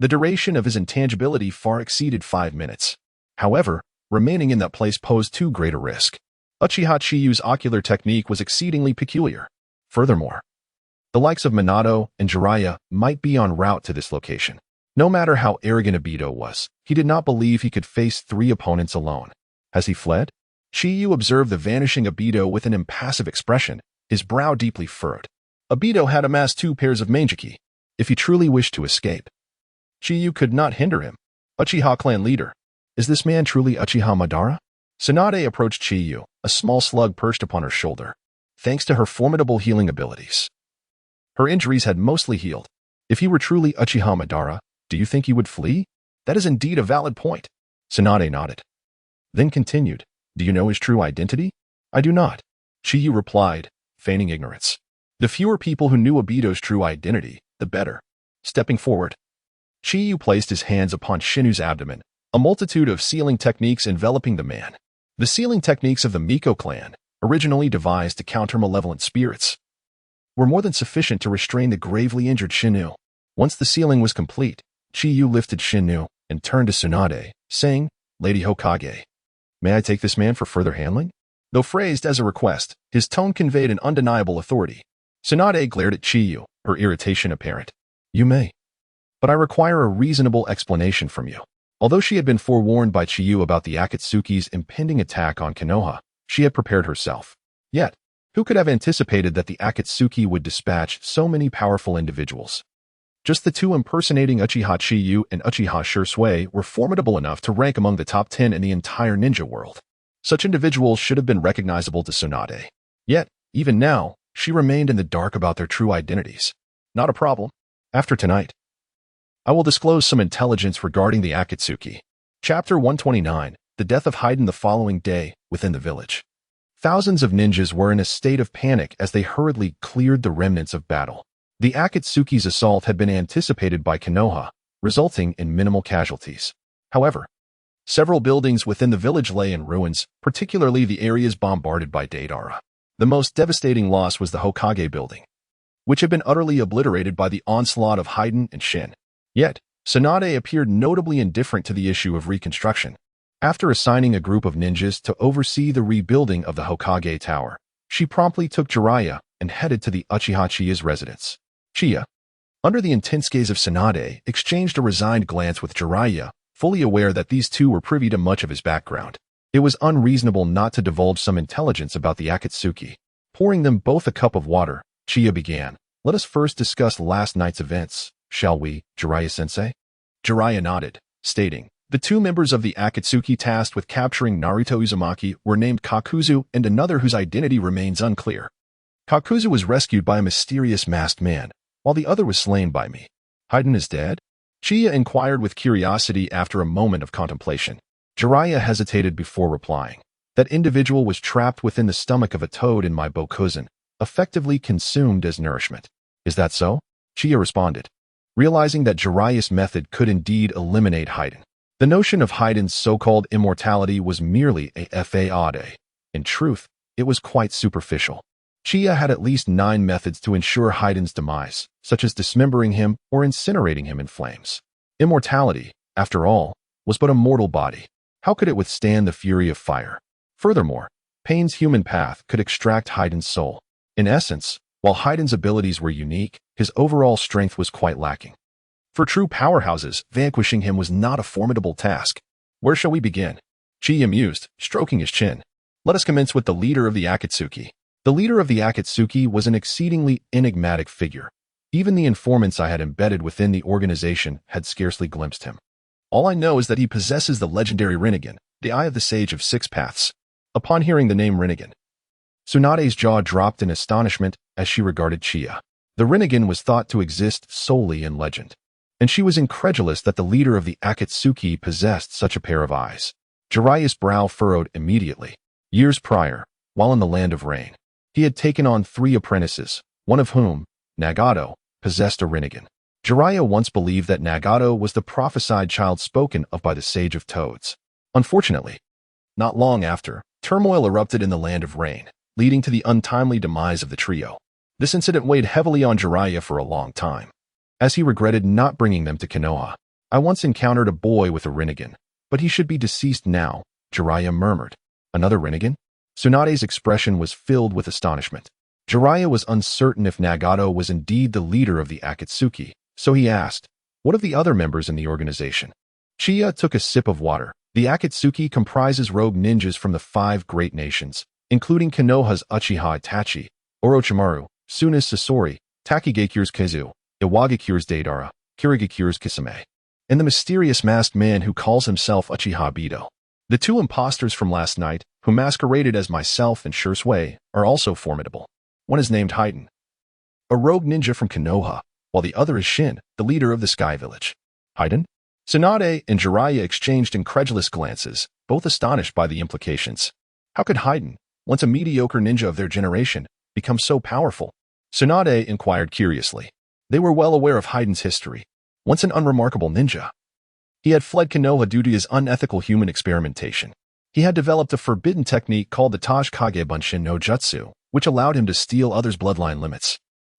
The duration of his intangibility far exceeded 5 minutes. However, remaining in that place posed too great a risk. Uchiha Chiyu's ocular technique was exceedingly peculiar. Furthermore, the likes of Minato and Jiraiya might be en route to this location. No matter how arrogant Obito was, he did not believe he could face 3 opponents alone. Has he fled? Chiyu observed the vanishing Obito with an impassive expression, his brow deeply furrowed. Obito had amassed 2 pairs of Manjiki. If he truly wished to escape, Chiyu could not hinder him. Uchiha clan leader. Is this man truly Uchiha Madara? Tsunade approached Chiyu, a small slug perched upon her shoulder. Thanks to her formidable healing abilities, her injuries had mostly healed. If he were truly Uchiha Madara, do you think he would flee? That is indeed a valid point. Tsunade nodded. Then continued, do you know his true identity? I do not. Chiyu replied, feigning ignorance. The fewer people who knew Obito's true identity, the better. Stepping forward, Chiyu placed his hands upon Shinu's abdomen, a multitude of sealing techniques enveloping the man. The sealing techniques of the Miko clan, originally devised to counter malevolent spirits, were more than sufficient to restrain the gravely injured Shinu. Once the sealing was complete, Chiyu lifted Shinu and turned to Tsunade, saying, Lady Hokage, may I take this man for further handling? Though phrased as a request, his tone conveyed an undeniable authority. Tsunade glared at Chiyu, her irritation apparent. You may. But I require a reasonable explanation from you. Although she had been forewarned by Chiyu about the Akatsuki's impending attack on Konoha, she had prepared herself. Yet, who could have anticipated that the Akatsuki would dispatch so many powerful individuals? Just the 2 impersonating Uchiha Chiyu and Uchiha Shursui were formidable enough to rank among the top 10 in the entire ninja world. Such individuals should have been recognizable to Tsunade. Yet, even now, she remained in the dark about their true identities. Not a problem. After tonight, I will disclose some intelligence regarding the Akatsuki. Chapter 129, The Death of Haiden. The following day, within the village, thousands of ninjas were in a state of panic as they hurriedly cleared the remnants of battle. The Akatsuki's assault had been anticipated by Konoha, resulting in minimal casualties. However, several buildings within the village lay in ruins, particularly the areas bombarded by Deidara. The most devastating loss was the Hokage building, which had been utterly obliterated by the onslaught of Haiden and Shin. Yet, Tsunade appeared notably indifferent to the issue of reconstruction. After assigning a group of ninjas to oversee the rebuilding of the Hokage Tower, she promptly took Jiraiya and headed to the Uchiha Chiya's residence. Chiya, under the intense gaze of Tsunade, exchanged a resigned glance with Jiraiya, fully aware that these 2 were privy to much of his background. It was unreasonable not to divulge some intelligence about the Akatsuki. Pouring them both a cup of water, Chiya began. Let us first discuss last night's events, shall we, Jiraiya-sensei? Jiraiya nodded, stating, the 2 members of the Akatsuki tasked with capturing Naruto Uzumaki were named Kakuzu and another whose identity remains unclear. Kakuzu was rescued by a mysterious masked man, while the other was slain by me. Haiden is dead? Chiya inquired with curiosity after a moment of contemplation. Jiraiya hesitated before replying. That individual was trapped within the stomach of a toad in my Bokuzen, effectively consumed as nourishment. Is that so? Chiya responded, realizing that Jiraiya's method could indeed eliminate Haiden. The notion of Haiden's so-called immortality was merely a fade. In truth, it was quite superficial. Chiya had at least 9 methods to ensure Haiden's demise, such as dismembering him or incinerating him in flames. Immortality, after all, was but a mortal body. How could it withstand the fury of fire? Furthermore, Pain's human path could extract Haiden's soul. In essence, while Haiden's abilities were unique, his overall strength was quite lacking. For true powerhouses, vanquishing him was not a formidable task. Where shall we begin? Chiya mused, stroking his chin. Let us commence with the leader of the Akatsuki. The leader of the Akatsuki was an exceedingly enigmatic figure. Even the informants I had embedded within the organization had scarcely glimpsed him. All I know is that he possesses the legendary Rinnegan, the Eye of the Sage of 6 Paths. Upon hearing the name Rinnegan, Tsunade's jaw dropped in astonishment as she regarded Chiya. The Rinnegan was thought to exist solely in legend, and she was incredulous that the leader of the Akatsuki possessed such a pair of eyes. Jiraiya's brow furrowed immediately. Years prior, while in the Land of Rain, he had taken on 3 apprentices, one of whom, Nagato, possessed a Rinnegan. Jiraiya once believed that Nagato was the prophesied child spoken of by the Sage of Toads. Unfortunately, not long after, turmoil erupted in the Land of Rain, leading to the untimely demise of the trio. This incident weighed heavily on Jiraiya for a long time, as he regretted not bringing them to Konoha. I once encountered a boy with a Rinnegan, but he should be deceased now, Jiraiya murmured. Another Rinnegan? Tsunade's expression was filled with astonishment. Jiraiya was uncertain if Nagato was indeed the leader of the Akatsuki, so he asked, what of the other members in the organization? Chiya took a sip of water. The Akatsuki comprises rogue ninjas from the 5 great nations, including Konoha's Uchiha Itachi, Orochimaru, Tsuna's Sasori, Takigakure's Kizu, Iwagakure's Deidara, Kirigakure's Kisame, and the mysterious masked man who calls himself Uchiha Bido. The 2 imposters from last night, who masqueraded as myself and Shursui, are also formidable. One is named Haiden, a rogue ninja from Konoha, while the other is Shin, the leader of the Sky Village. Haiden? Tsunade and Jiraiya exchanged incredulous glances, both astonished by the implications. How could Haiden, once a mediocre ninja of their generation, become so powerful? Tsunade inquired curiously. They were well aware of Haiden's history. Once an unremarkable ninja, he had fled Konoha due to his unethical human experimentation. He had developed a forbidden technique called the Toshikage Bunshin no Jutsu, which allowed him to steal others' bloodline limits.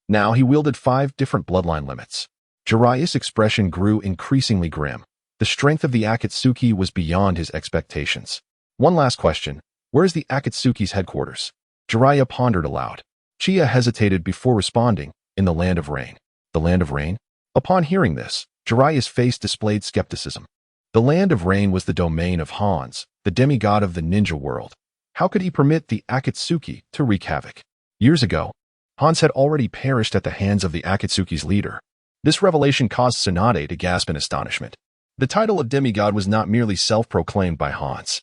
Now he wielded 5 different bloodline limits. Jiraiya's expression grew increasingly grim. The strength of the Akatsuki was beyond his expectations. One last question. Where is the Akatsuki's headquarters? Jiraiya pondered aloud. Chiya hesitated before responding, in the Land of Rain. The Land of Rain? Upon hearing this, Jiraiya's face displayed skepticism. The Land of Rain was the domain of Hans, the demigod of the ninja world. How could he permit the Akatsuki to wreak havoc? Years ago, Hans had already perished at the hands of the Akatsuki's leader. This revelation caused Tsunade to gasp in astonishment. The title of demigod was not merely self-proclaimed by Hans.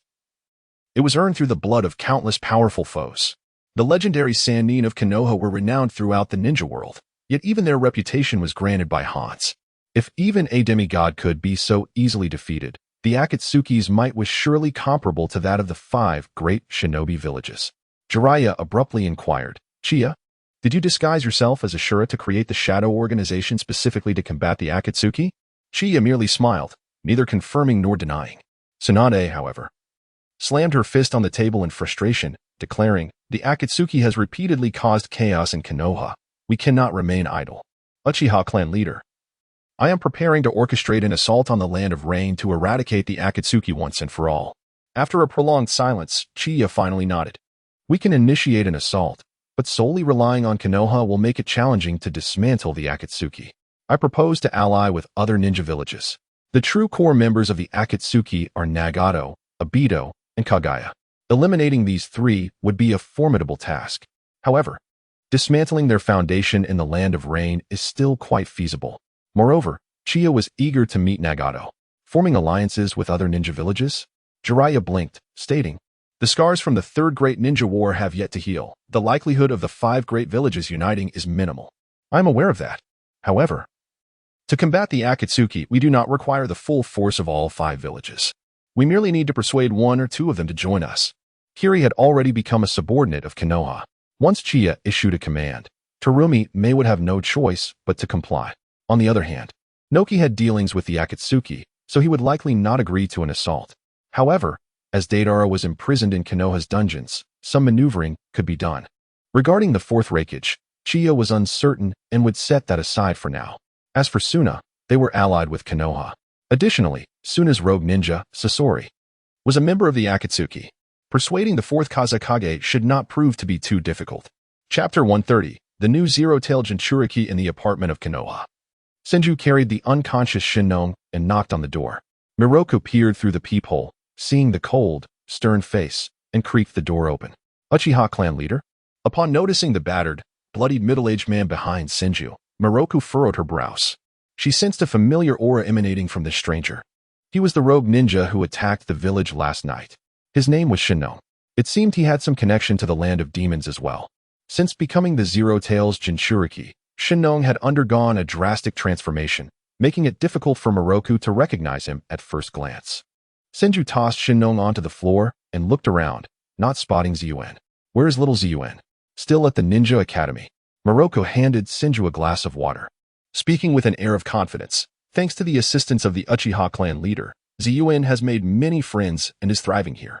It was earned through the blood of countless powerful foes. The legendary Sannin of Konoha were renowned throughout the ninja world, yet even their reputation was granted by Hans. If even a demigod could be so easily defeated, the Akatsuki's might was surely comparable to that of the 5 great shinobi villages. Jiraiya abruptly inquired, Chiya, did you disguise yourself as Ashura to create the shadow organization specifically to combat the Akatsuki? Chiya merely smiled, neither confirming nor denying. Tsunade, however, slammed her fist on the table in frustration, declaring, the Akatsuki has repeatedly caused chaos in Konoha. We cannot remain idle. Uchiha clan leader, I am preparing to orchestrate an assault on the Land of Rain to eradicate the Akatsuki once and for all. After a prolonged silence, Chiya finally nodded. We can initiate an assault, but solely relying on Konoha will make it challenging to dismantle the Akatsuki. I propose to ally with other ninja villages. The true core members of the Akatsuki are Nagato, Obito, and Kagaya. Eliminating these 3 would be a formidable task. However, dismantling their foundation in the Land of Rain is still quite feasible. Moreover, Chiya was eager to meet Nagato. Forming alliances with other ninja villages? Jiraiya blinked, stating, the scars from the 3rd Great Ninja War have yet to heal. The likelihood of the 5 great villages uniting is minimal. I am aware of that. However, to combat the Akatsuki, we do not require the full force of all 5 villages. We merely need to persuade 1 or 2 of them to join us. Kiri had already become a subordinate of Konoha. Once Chiya issued a command, Terumi May would have no choice but to comply. On the other hand, Noki had dealings with the Akatsuki, so he would likely not agree to an assault. However, as Deidara was imprisoned in Konoha's dungeons, some maneuvering could be done. Regarding the 4th Reikage, Chiya was uncertain and would set that aside for now. As for Suna, they were allied with Konoha. Additionally, Suna's rogue ninja, Sasori, was a member of the Akatsuki. Persuading the 4th Kazekage should not prove to be too difficult. Chapter 130, The New Zero-Tailed Jinchuriki in the Apartment of Konoha. Senju carried the unconscious Shinnong and knocked on the door. Miroku peered through the peephole, seeing the cold, stern face, and creaked the door open. Uchiha clan leader? Upon noticing the battered, bloodied middle-aged man behind Senju, Miroku furrowed her brows. She sensed a familiar aura emanating from this stranger. He was the rogue ninja who attacked the village last night. His name was Shinnong. It seemed he had some connection to the land of demons as well. Since becoming the Zero-Tails Jinchuriki, Shinnong had undergone a drastic transformation, making it difficult for Miroku to recognize him at first glance. Senju tossed Shinnong onto the floor and looked around, not spotting Ziyuan. Where is little Ziyuan? Still at the Ninja Academy. Miroku handed Senju a glass of water. Speaking with an air of confidence, thanks to the assistance of the Uchiha clan leader, Ziyuan has made many friends and is thriving here.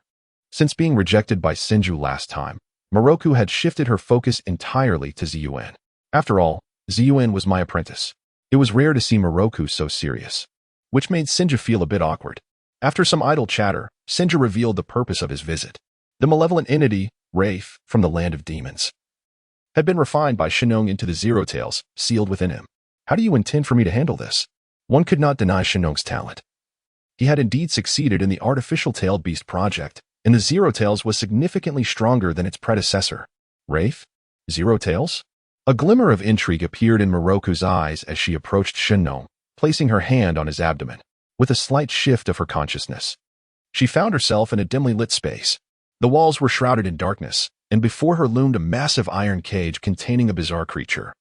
Since being rejected by Senju last time, Miroku had shifted her focus entirely to Ziyuan. After all, Ziyuan was my apprentice. It was rare to see Moroku so serious, which made Sinja feel a bit awkward. After some idle chatter, Sinja revealed the purpose of his visit. The malevolent entity, Wraith, from the land of demons, had been refined by Shinnong into the Zero Tails, sealed within him. How do you intend for me to handle this? One could not deny Shinnong's talent. He had indeed succeeded in the artificial tailed beast project, and the Zero Tails was significantly stronger than its predecessor. Wraith? Zero Tails? A glimmer of intrigue appeared in Moroku's eyes as she approached Shinnong, placing her hand on his abdomen. With a slight shift of her consciousness, she found herself in a dimly lit space. The walls were shrouded in darkness, and before her loomed a massive iron cage containing a bizarre creature.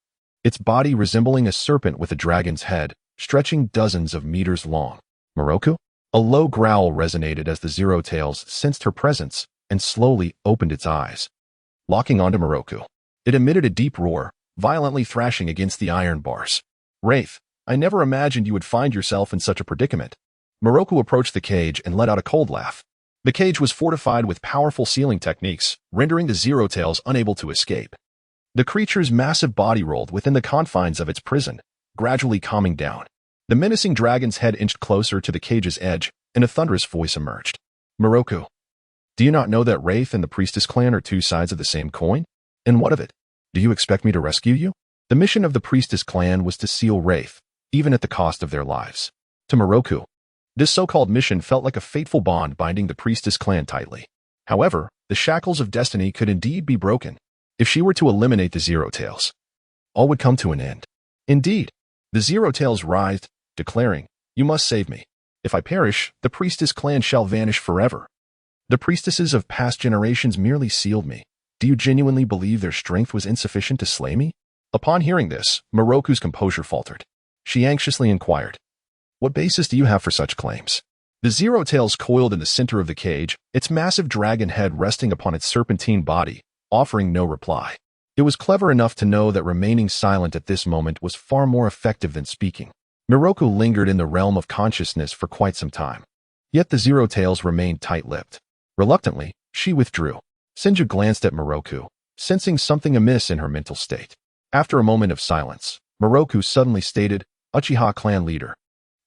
Its body resembling a serpent with a dragon's head, stretching dozens of meters long. Moroku? A low growl resonated as the Zero Tails sensed her presence and slowly opened its eyes. Locking onto Moroku, it emitted a deep roar, violently thrashing against the iron bars. Wraith, I never imagined you would find yourself in such a predicament. Moroku approached the cage and let out a cold laugh. The cage was fortified with powerful sealing techniques, rendering the Zero Tails unable to escape. The creature's massive body rolled within the confines of its prison, gradually calming down. The menacing dragon's head inched closer to the cage's edge, and a thunderous voice emerged. Moroku, do you not know that Wraith and the Priestess clan are two sides of the same coin? And what of it? Do you expect me to rescue you? The mission of the Priestess clan was to seal Wraith, even at the cost of their lives. To Moroku, this so-called mission felt like a fateful bond binding the Priestess clan tightly. However, the shackles of destiny could indeed be broken. If she were to eliminate the Zero Tails, all would come to an end. Indeed, the Zero Tails writhed, declaring, you must save me. If I perish, the Priestess clan shall vanish forever. The priestesses of past generations merely sealed me. Do you genuinely believe their strength was insufficient to slay me? Upon hearing this, Moroku's composure faltered. She anxiously inquired, what basis do you have for such claims? The Zero Tails coiled in the center of the cage, its massive dragon head resting upon its serpentine body, offering no reply. It was clever enough to know that remaining silent at this moment was far more effective than speaking. Moroku lingered in the realm of consciousness for quite some time. Yet the Zero Tails remained tight-lipped. Reluctantly, she withdrew. Sinja glanced at Moroku, sensing something amiss in her mental state. After a moment of silence, Moroku suddenly stated, Uchiha clan leader,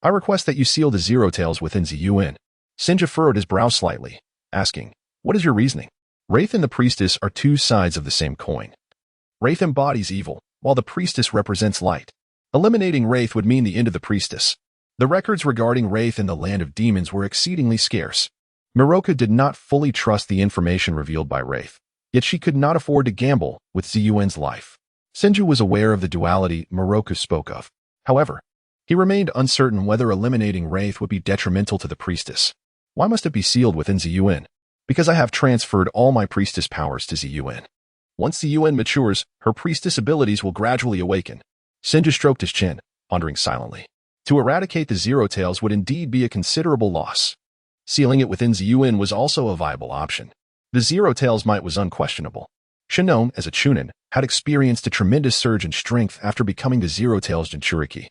I request that you seal the Zero Tails within Ziyuan. Sinja furrowed his brow slightly, asking, what is your reasoning? Wraith and the Priestess are two sides of the same coin. Wraith embodies evil, while the Priestess represents light. Eliminating Wraith would mean the end of the Priestess. The records regarding Wraith in the land of demons were exceedingly scarce. Moroku did not fully trust the information revealed by Wraith, yet she could not afford to gamble with Ziyuan's life. Sinju was aware of the duality Moroku spoke of. However, he remained uncertain whether eliminating Wraith would be detrimental to the Priestess. Why must it be sealed within Ziyuan? Because I have transferred all my Priestess powers to Ziyuan. Once Ziyuan matures, her Priestess abilities will gradually awaken. Sinju stroked his chin, pondering silently. To eradicate the Zero Tails would indeed be a considerable loss. Sealing it within Ziyuan was also a viable option. The Zero Tails' might was unquestionable. Shinnong, as a Chunin, had experienced a tremendous surge in strength after becoming the Zero Tails Jinchuriki,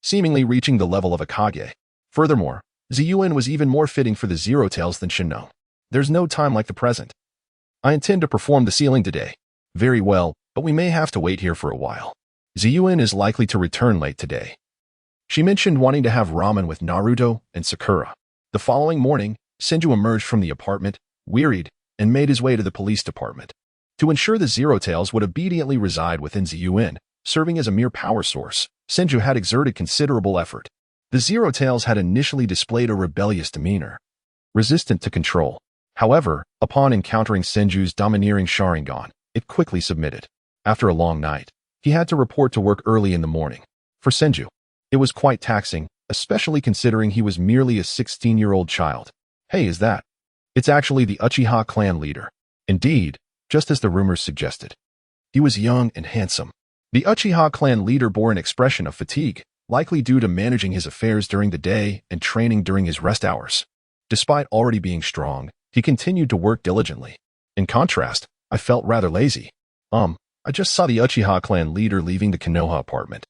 seemingly reaching the level of a Kage. Furthermore, Ziyuan was even more fitting for the Zero Tails than Shinnong. There's no time like the present. I intend to perform the sealing today. Very well, but we may have to wait here for a while. Ziyuan is likely to return late today. She mentioned wanting to have ramen with Naruto and Sakura. The following morning, Senju emerged from the apartment, wearied, and made his way to the police department. To ensure the Zero Tails would obediently reside within Ziyuan, serving as a mere power source, Senju had exerted considerable effort. The Zero Tails had initially displayed a rebellious demeanor, resistant to control. However, upon encountering Senju's domineering Sharingan, it quickly submitted. After a long night, he had to report to work early in the morning. For Senju, it was quite taxing, especially considering he was merely a 16-year-old child. Hey, is that? It's actually the Uchiha clan leader. Indeed, just as the rumors suggested. He was young and handsome. The Uchiha clan leader bore an expression of fatigue, likely due to managing his affairs during the day and training during his rest hours. Despite already being strong, he continued to work diligently. In contrast, I felt rather lazy. I just saw the Uchiha clan leader leaving the Konoha apartment.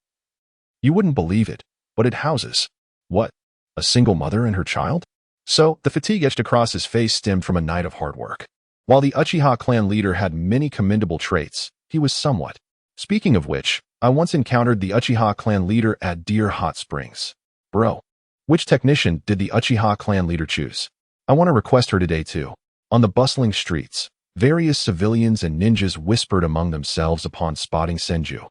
You wouldn't believe it, but it houses, what, a single mother and her child? So, the fatigue etched across his face stemmed from a night of hard work. While the Uchiha clan leader had many commendable traits, he was somewhat Speaking of which, I once encountered the Uchiha clan leader at Deer Hot Springs. Bro, which technician did the Uchiha clan leader choose? I want to request her today too. On the bustling streets, various civilians and ninjas whispered among themselves upon spotting Senju.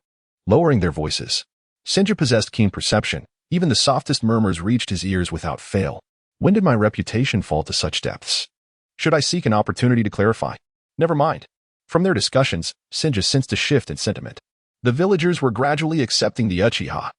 Lowering their voices, Senju possessed keen perception. Even the softest murmurs reached his ears without fail. When did my reputation fall to such depths? Should I seek an opportunity to clarify? Never mind. From their discussions, Senju sensed a shift in sentiment. The villagers were gradually accepting the Uchiha.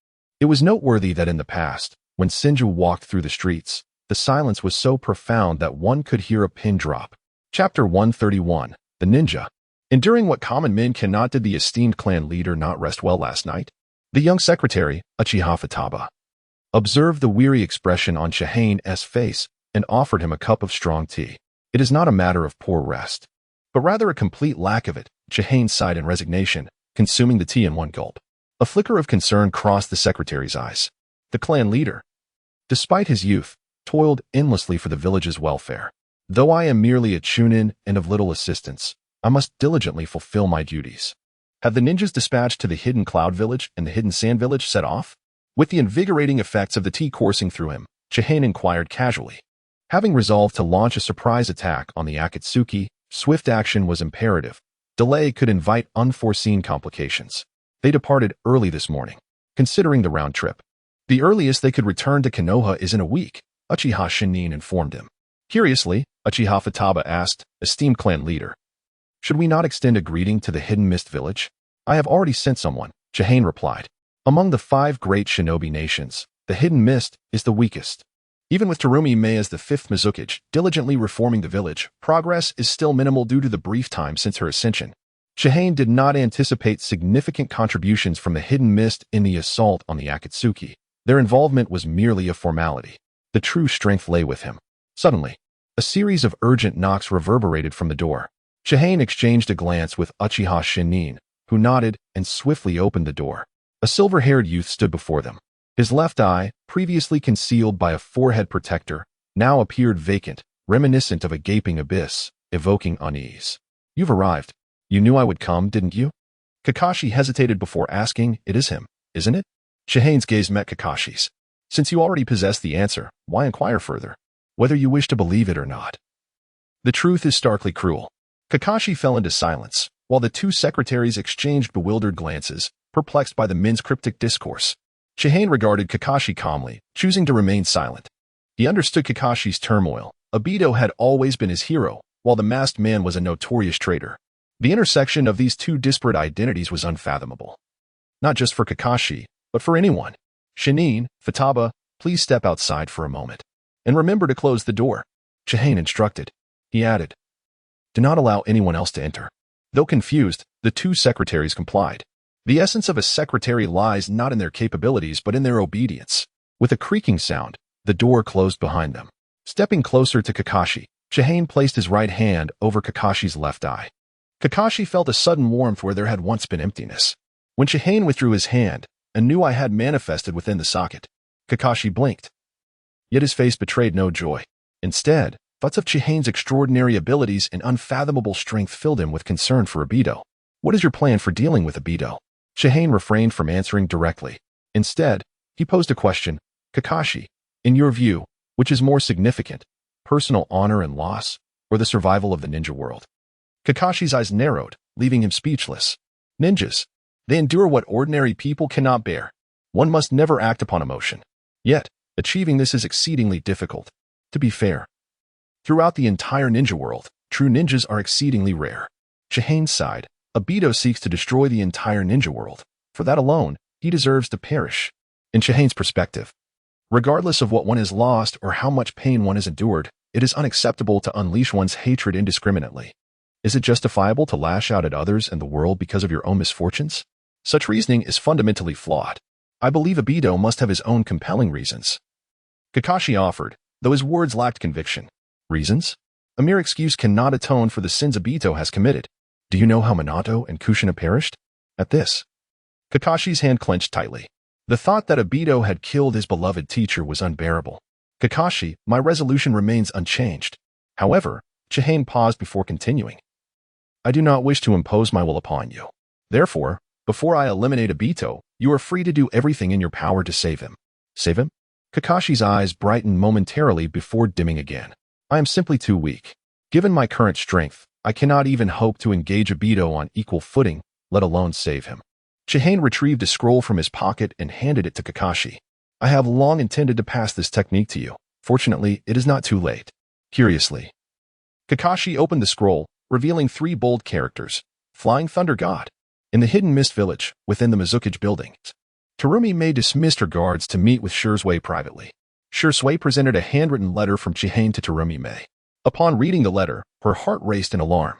It was noteworthy that in the past, when Senju walked through the streets, the silence was so profound that one could hear a pin drop. Chapter 131, The Ninja. Enduring what common men cannot, did the esteemed clan leader not rest well last night? The young secretary, Uchiha Futaba, observed the weary expression on Chihane's face and offered him a cup of strong tea. It is not a matter of poor rest, but rather a complete lack of it. Chihane sighed in resignation, consuming the tea in one gulp. A flicker of concern crossed the secretary's eyes. The clan leader, despite his youth, toiled endlessly for the village's welfare. Though I am merely a chunin and of little assistance, I must diligently fulfill my duties. Have the ninjas dispatched to the Hidden Cloud Village and the Hidden Sand Village set off? With the invigorating effects of the tea coursing through him, Chihane inquired casually. Having resolved to launch a surprise attack on the Akatsuki, swift action was imperative. Delay could invite unforeseen complications. They departed early this morning, considering the round trip. The earliest they could return to Konoha is in a week, Uchiha Shinin informed him. Curiously, Uchiha Futaba asked, esteemed clan leader, should we not extend a greeting to the Hidden Mist Village? I have already sent someone, Chihane replied. Among the 5 great shinobi nations, the Hidden Mist is the weakest. Even with Terumi Mei as the 5th Mizukage diligently reforming the village, progress is still minimal due to the brief time since her ascension. Chihane did not anticipate significant contributions from the Hidden Mist in the assault on the Akatsuki. Their involvement was merely a formality. The true strength lay with him. Suddenly, a series of urgent knocks reverberated from the door. Chihane exchanged a glance with Uchiha Shinin, who nodded and swiftly opened the door. A silver-haired youth stood before them. His left eye, previously concealed by a forehead protector, now appeared vacant, reminiscent of a gaping abyss, evoking unease. You've arrived. You knew I would come, didn't you? Kakashi hesitated before asking, it is him, isn't it? Chihane's gaze met Kakashi's. Since you already possess the answer, why inquire further? Whether you wish to believe it or not. The truth is starkly cruel. Kakashi fell into silence, while the 2 secretaries exchanged bewildered glances, perplexed by the men's cryptic discourse. Chihane regarded Kakashi calmly, choosing to remain silent. He understood Kakashi's turmoil. Obito had always been his hero, while the masked man was a notorious traitor. The intersection of these 2 disparate identities was unfathomable. Not just for Kakashi, but for anyone. Shinin, Futaba, please step outside for a moment. And remember to close the door. Chihane instructed. He added, do not allow anyone else to enter. Though confused, the 2 secretaries complied. The essence of a secretary lies not in their capabilities but in their obedience. With a creaking sound, the door closed behind them. Stepping closer to Kakashi, Chihane placed his right hand over Kakashi's left eye. Kakashi felt a sudden warmth where there had once been emptiness. When Chihane withdrew his hand, a new eye had manifested within the socket. Kakashi blinked. Yet his face betrayed no joy. Instead, thoughts of Chihane's extraordinary abilities and unfathomable strength filled him with concern for Obito. What is your plan for dealing with Obito? Chihane refrained from answering directly. Instead, he posed a question. Kakashi, in your view, which is more significant, personal honor and loss, or the survival of the ninja world? Kakashi's eyes narrowed, leaving him speechless. Ninjas. They endure what ordinary people cannot bear. One must never act upon emotion. Yet, achieving this is exceedingly difficult. To be fair, throughout the entire ninja world, true ninjas are exceedingly rare. Chihane sighed. Obito seeks to destroy the entire ninja world. For that alone, he deserves to perish. In Chihane's perspective, regardless of what one has lost or how much pain one has endured, it is unacceptable to unleash one's hatred indiscriminately. Is it justifiable to lash out at others and the world because of your own misfortunes? Such reasoning is fundamentally flawed. I believe Obito must have his own compelling reasons. Kakashi offered, though his words lacked conviction. Reasons? A mere excuse cannot atone for the sins Obito has committed. Do you know how Minato and Kushina perished? At this, Kakashi's hand clenched tightly. The thought that Obito had killed his beloved teacher was unbearable. Kakashi, my resolution remains unchanged. However, Chihane paused before continuing. I do not wish to impose my will upon you. Therefore, Before I eliminate Obito, you are free to do everything in your power to save him. Save him? Kakashi's eyes brightened momentarily before dimming again. I am simply too weak. Given my current strength, I cannot even hope to engage Obito on equal footing, let alone save him. Chihane retrieved a scroll from his pocket and handed it to Kakashi. I have long intended to pass this technique to you. Fortunately, it is not too late. Curiously, Kakashi opened the scroll, revealing 3 bold characters. Flying Thunder God. In the Hidden Mist Village, within the Mizukage building, Terumi Mei dismissed her guards to meet with Shursui privately. Shursui presented a handwritten letter from Chihane to Terumi Mei. Upon reading the letter, her heart raced in alarm.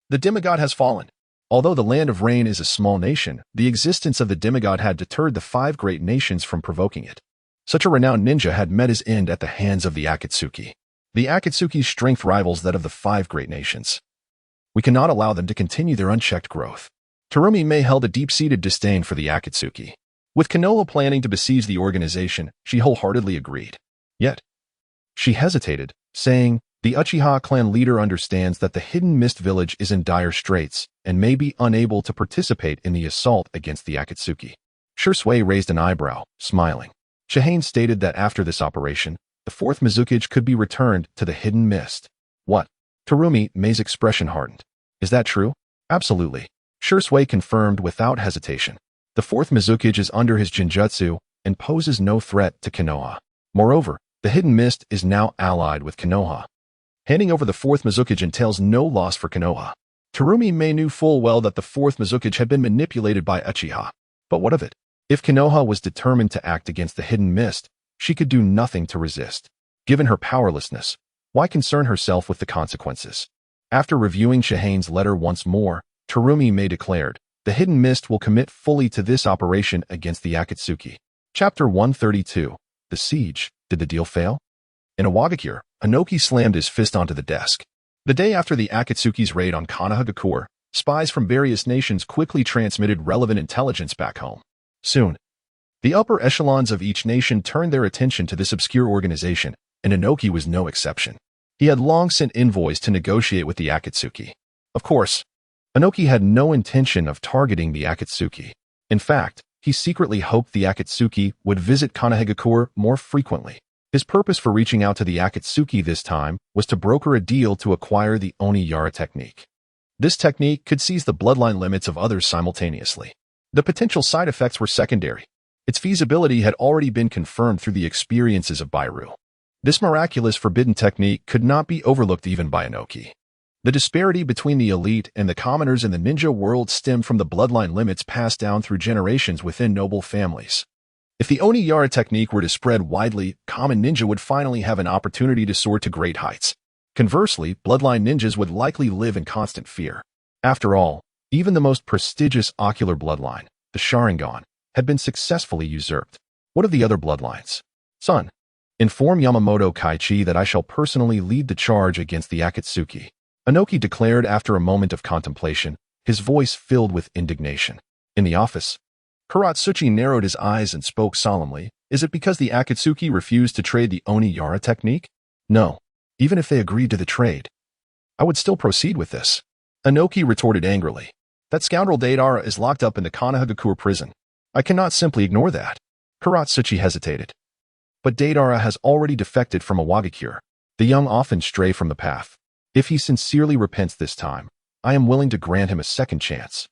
The demigod has fallen. Although the Land of Rain is a small nation, the existence of the demigod had deterred the 5 great nations from provoking it. Such a renowned ninja had met his end at the hands of the Akatsuki. The Akatsuki's strength rivals that of the 5 great nations. We cannot allow them to continue their unchecked growth. Terumi Mei held a deep-seated disdain for the Akatsuki. With Konoha planning to besiege the organization, she wholeheartedly agreed. Yet, she hesitated, saying, the Uchiha clan leader understands that the Hidden Mist Village is in dire straits and may be unable to participate in the assault against the Akatsuki. Shursui raised an eyebrow, smiling. Chihane stated that after this operation, the 4th Mizukage could be returned to the Hidden Mist. What? Terumi Mei's expression hardened. Is that true? Absolutely. Shursui confirmed without hesitation. The 4th Mizukage is under his Jinjutsu and poses no threat to Konoha. Moreover, the Hidden Mist is now allied with Konoha. Handing over the 4th Mizukage entails no loss for Konoha. Terumi Mei knew full well that the 4th Mizukage had been manipulated by Uchiha. But what of it? If Konoha was determined to act against the Hidden Mist, she could do nothing to resist. Given her powerlessness, why concern herself with the consequences? After reviewing Chihane's letter once more, Terumi Mei declared, the Hidden Mist will commit fully to this operation against the Akatsuki. Chapter 132. The Siege. Did the deal fail? In Iwagakure, Inoki slammed his fist onto the desk. The day after the Akatsuki's raid on Konohagakure, spies from various nations quickly transmitted relevant intelligence back home. Soon, the upper echelons of each nation turned their attention to this obscure organization, and Inoki was no exception. He had long sent envoys to negotiate with the Akatsuki. Of course, Inoki had no intention of targeting the Akatsuki. In fact, he secretly hoped the Akatsuki would visit Konohagakure more frequently. His purpose for reaching out to the Akatsuki this time was to broker a deal to acquire the Oniyara technique. This technique could seize the bloodline limits of others simultaneously. The potential side effects were secondary. Its feasibility had already been confirmed through the experiences of Bairu. This miraculous forbidden technique could not be overlooked even by Inoki. The disparity between the elite and the commoners in the ninja world stemmed from the bloodline limits passed down through generations within noble families. If the Oniyara technique were to spread widely, common ninja would finally have an opportunity to soar to great heights. Conversely, bloodline ninjas would likely live in constant fear. After all, even the most prestigious ocular bloodline, the Sharingan, had been successfully usurped. What of the other bloodlines? Son, inform Yamamoto Kaichi that I shall personally lead the charge against the Akatsuki. Inoki declared after a moment of contemplation, his voice filled with indignation. In the office, Kuratsuchi narrowed his eyes and spoke solemnly. Is it because the Akatsuki refused to trade the Oniyara technique? No. Even if they agreed to the trade, I would still proceed with this. Inoki retorted angrily. That scoundrel Deidara is locked up in the Konohagakure prison. I cannot simply ignore that. Kuratsuchi hesitated. But Deidara has already defected from Iwagakure. The young often stray from the path. If he sincerely repents this time, I am willing to grant him a second chance.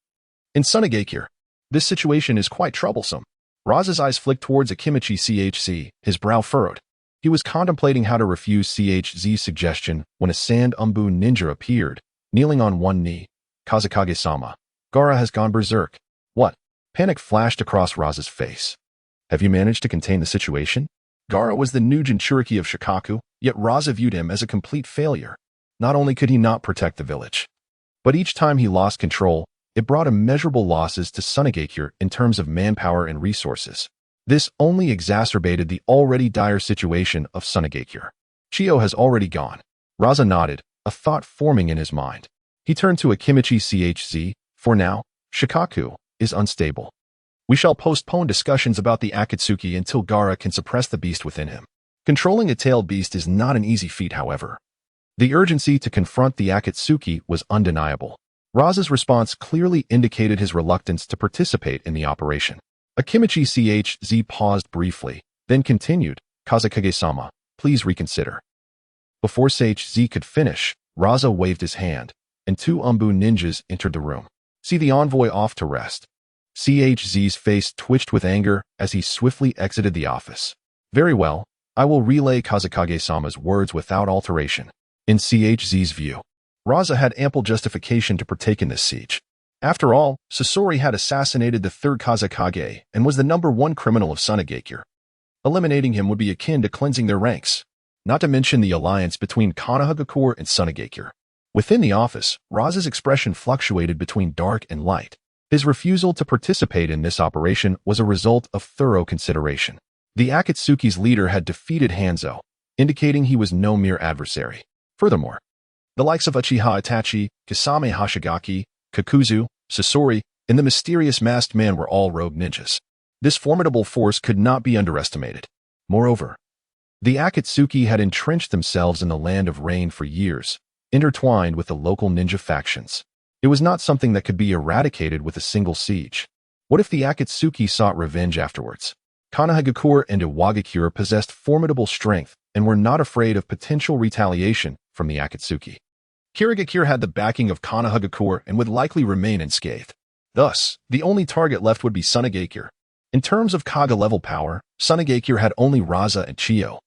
In Sunagakure, this situation is quite troublesome. Raza's eyes flicked towards Akimichi CHZ, his brow furrowed. He was contemplating how to refuse CHZ's suggestion when a sand umbu ninja appeared, kneeling on one knee. Kazakage-sama, Gaara has gone berserk. What? Panic flashed across Raza's face. Have you managed to contain the situation? Gaara was the new Jinchuriki of Shikaku, yet Raza viewed him as a complete failure. Not only could he not protect the village, but each time he lost control, it brought immeasurable losses to Sunagakure in terms of manpower and resources. This only exacerbated the already dire situation of Sunagakure. Chio has already gone. Raza nodded, a thought forming in his mind. He turned to Akimichi CHZ. For now, Shikaku is unstable. We shall postpone discussions about the Akatsuki until Gaara can suppress the beast within him. Controlling a tailed beast is not an easy feat, however. The urgency to confront the Akatsuki was undeniable. Raza's response clearly indicated his reluctance to participate in the operation. Akimichi Chz paused briefly, then continued, Kazekage-sama, please reconsider. Before Chz could finish, Raza waved his hand, and two Umbu ninjas entered the room. See the envoy off to rest. Chz's face twitched with anger as he swiftly exited the office. Very well, I will relay Kazekage-sama's words without alteration. In Chz's view, Raza had ample justification to partake in this siege. After all, Sasori had assassinated the third Kazekage and was the #1 criminal of Sunagakure. Eliminating him would be akin to cleansing their ranks, not to mention the alliance between Konohagakure and Sunagakure. Within the office, Raza's expression fluctuated between dark and light. His refusal to participate in this operation was a result of thorough consideration. The Akatsuki's leader had defeated Hanzo, indicating he was no mere adversary. Furthermore, the likes of Uchiha Itachi, Kisame Hashigaki, Kakuzu, Sasori, and the mysterious masked man were all rogue ninjas. This formidable force could not be underestimated. Moreover, the Akatsuki had entrenched themselves in the Land of Rain for years, intertwined with the local ninja factions. It was not something that could be eradicated with a single siege. What if the Akatsuki sought revenge afterwards? Konohagakure and Iwagakure possessed formidable strength and were not afraid of potential retaliation from the Akatsuki. Kirigakure had the backing of Konohagakure and would likely remain unscathed. Thus, the only target left would be Sunagakure. In terms of Kaga-level power, Sunagakure had only Raza and Chiyo.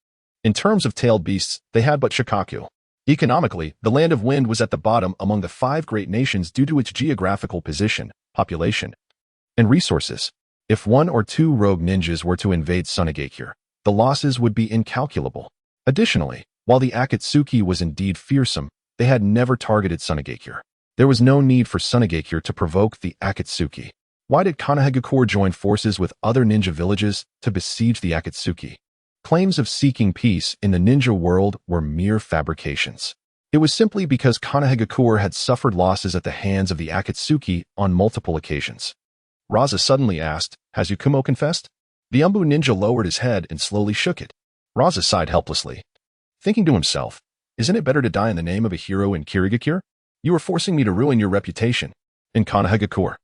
In terms of tailed beasts, they had but Shikaku. Economically, the Land of Wind was at the bottom among the 5 great nations due to its geographical position, population, and resources. If 1 or 2 rogue ninjas were to invade Sunagakure, the losses would be incalculable. Additionally, while the Akatsuki was indeed fearsome, they had never targeted Sunagakure. There was no need for Sunagakure to provoke the Akatsuki. Why did Konohagakure join forces with other ninja villages to besiege the Akatsuki? Claims of seeking peace in the ninja world were mere fabrications. It was simply because Konohagakure had suffered losses at the hands of the Akatsuki on multiple occasions. Raza suddenly asked, "Has Yukumo confessed?" The Umbu ninja lowered his head and slowly shook it. Raza sighed helplessly, thinking to himself, "Isn't it better to die in the name of a hero in Kirigakure? You are forcing me to ruin your reputation." In Konohagakure,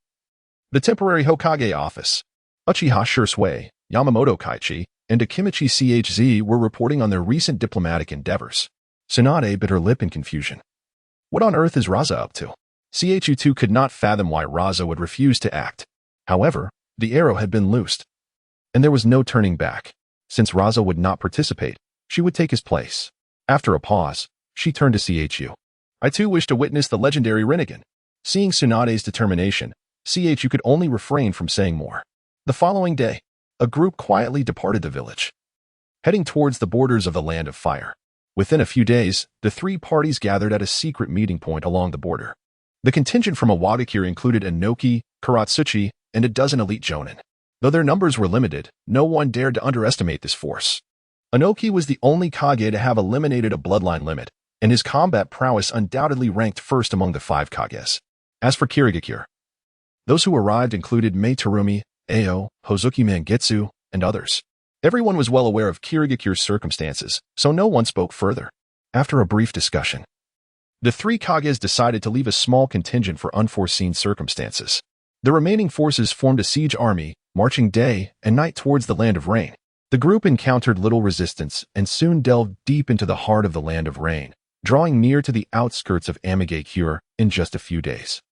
the temporary Hokage office, Uchiha Shursui, Yamamoto Kaichi, and Akimichi Chz were reporting on their recent diplomatic endeavors. Tsunade bit her lip in confusion. What on earth is Raza up to? Chu2 could not fathom why Raza would refuse to act. However, the arrow had been loosed, and there was no turning back. Since Raza would not participate, she would take his place. After a pause, she turned to Chu. I too wish to witness the legendary Rinnegan. Seeing Tsunade's determination, Chu could only refrain from saying more. The following day, a group quietly departed the village, heading towards the borders of the Land of Fire. Within a few days, the 3 parties gathered at a secret meeting point along the border. The contingent from Iwagakure included Inoki, Karatsuchi, and a dozen elite jonin. Though their numbers were limited, no one dared to underestimate this force. Inoki was the only Kage to have eliminated a bloodline limit, and his combat prowess undoubtedly ranked first among the 5 Kages. As for Kirigakure, those who arrived included Mei Terumi, Ao, Hozuki Mangetsu, and others. Everyone was well aware of Kirigakure's circumstances, so no one spoke further. After a brief discussion, the 3 Kages decided to leave a small contingent for unforeseen circumstances. The remaining forces formed a siege army, marching day and night towards the Land of Rain. The group encountered little resistance and soon delved deep into the heart of the Land of Rain, drawing near to the outskirts of Amigakure in just a few days.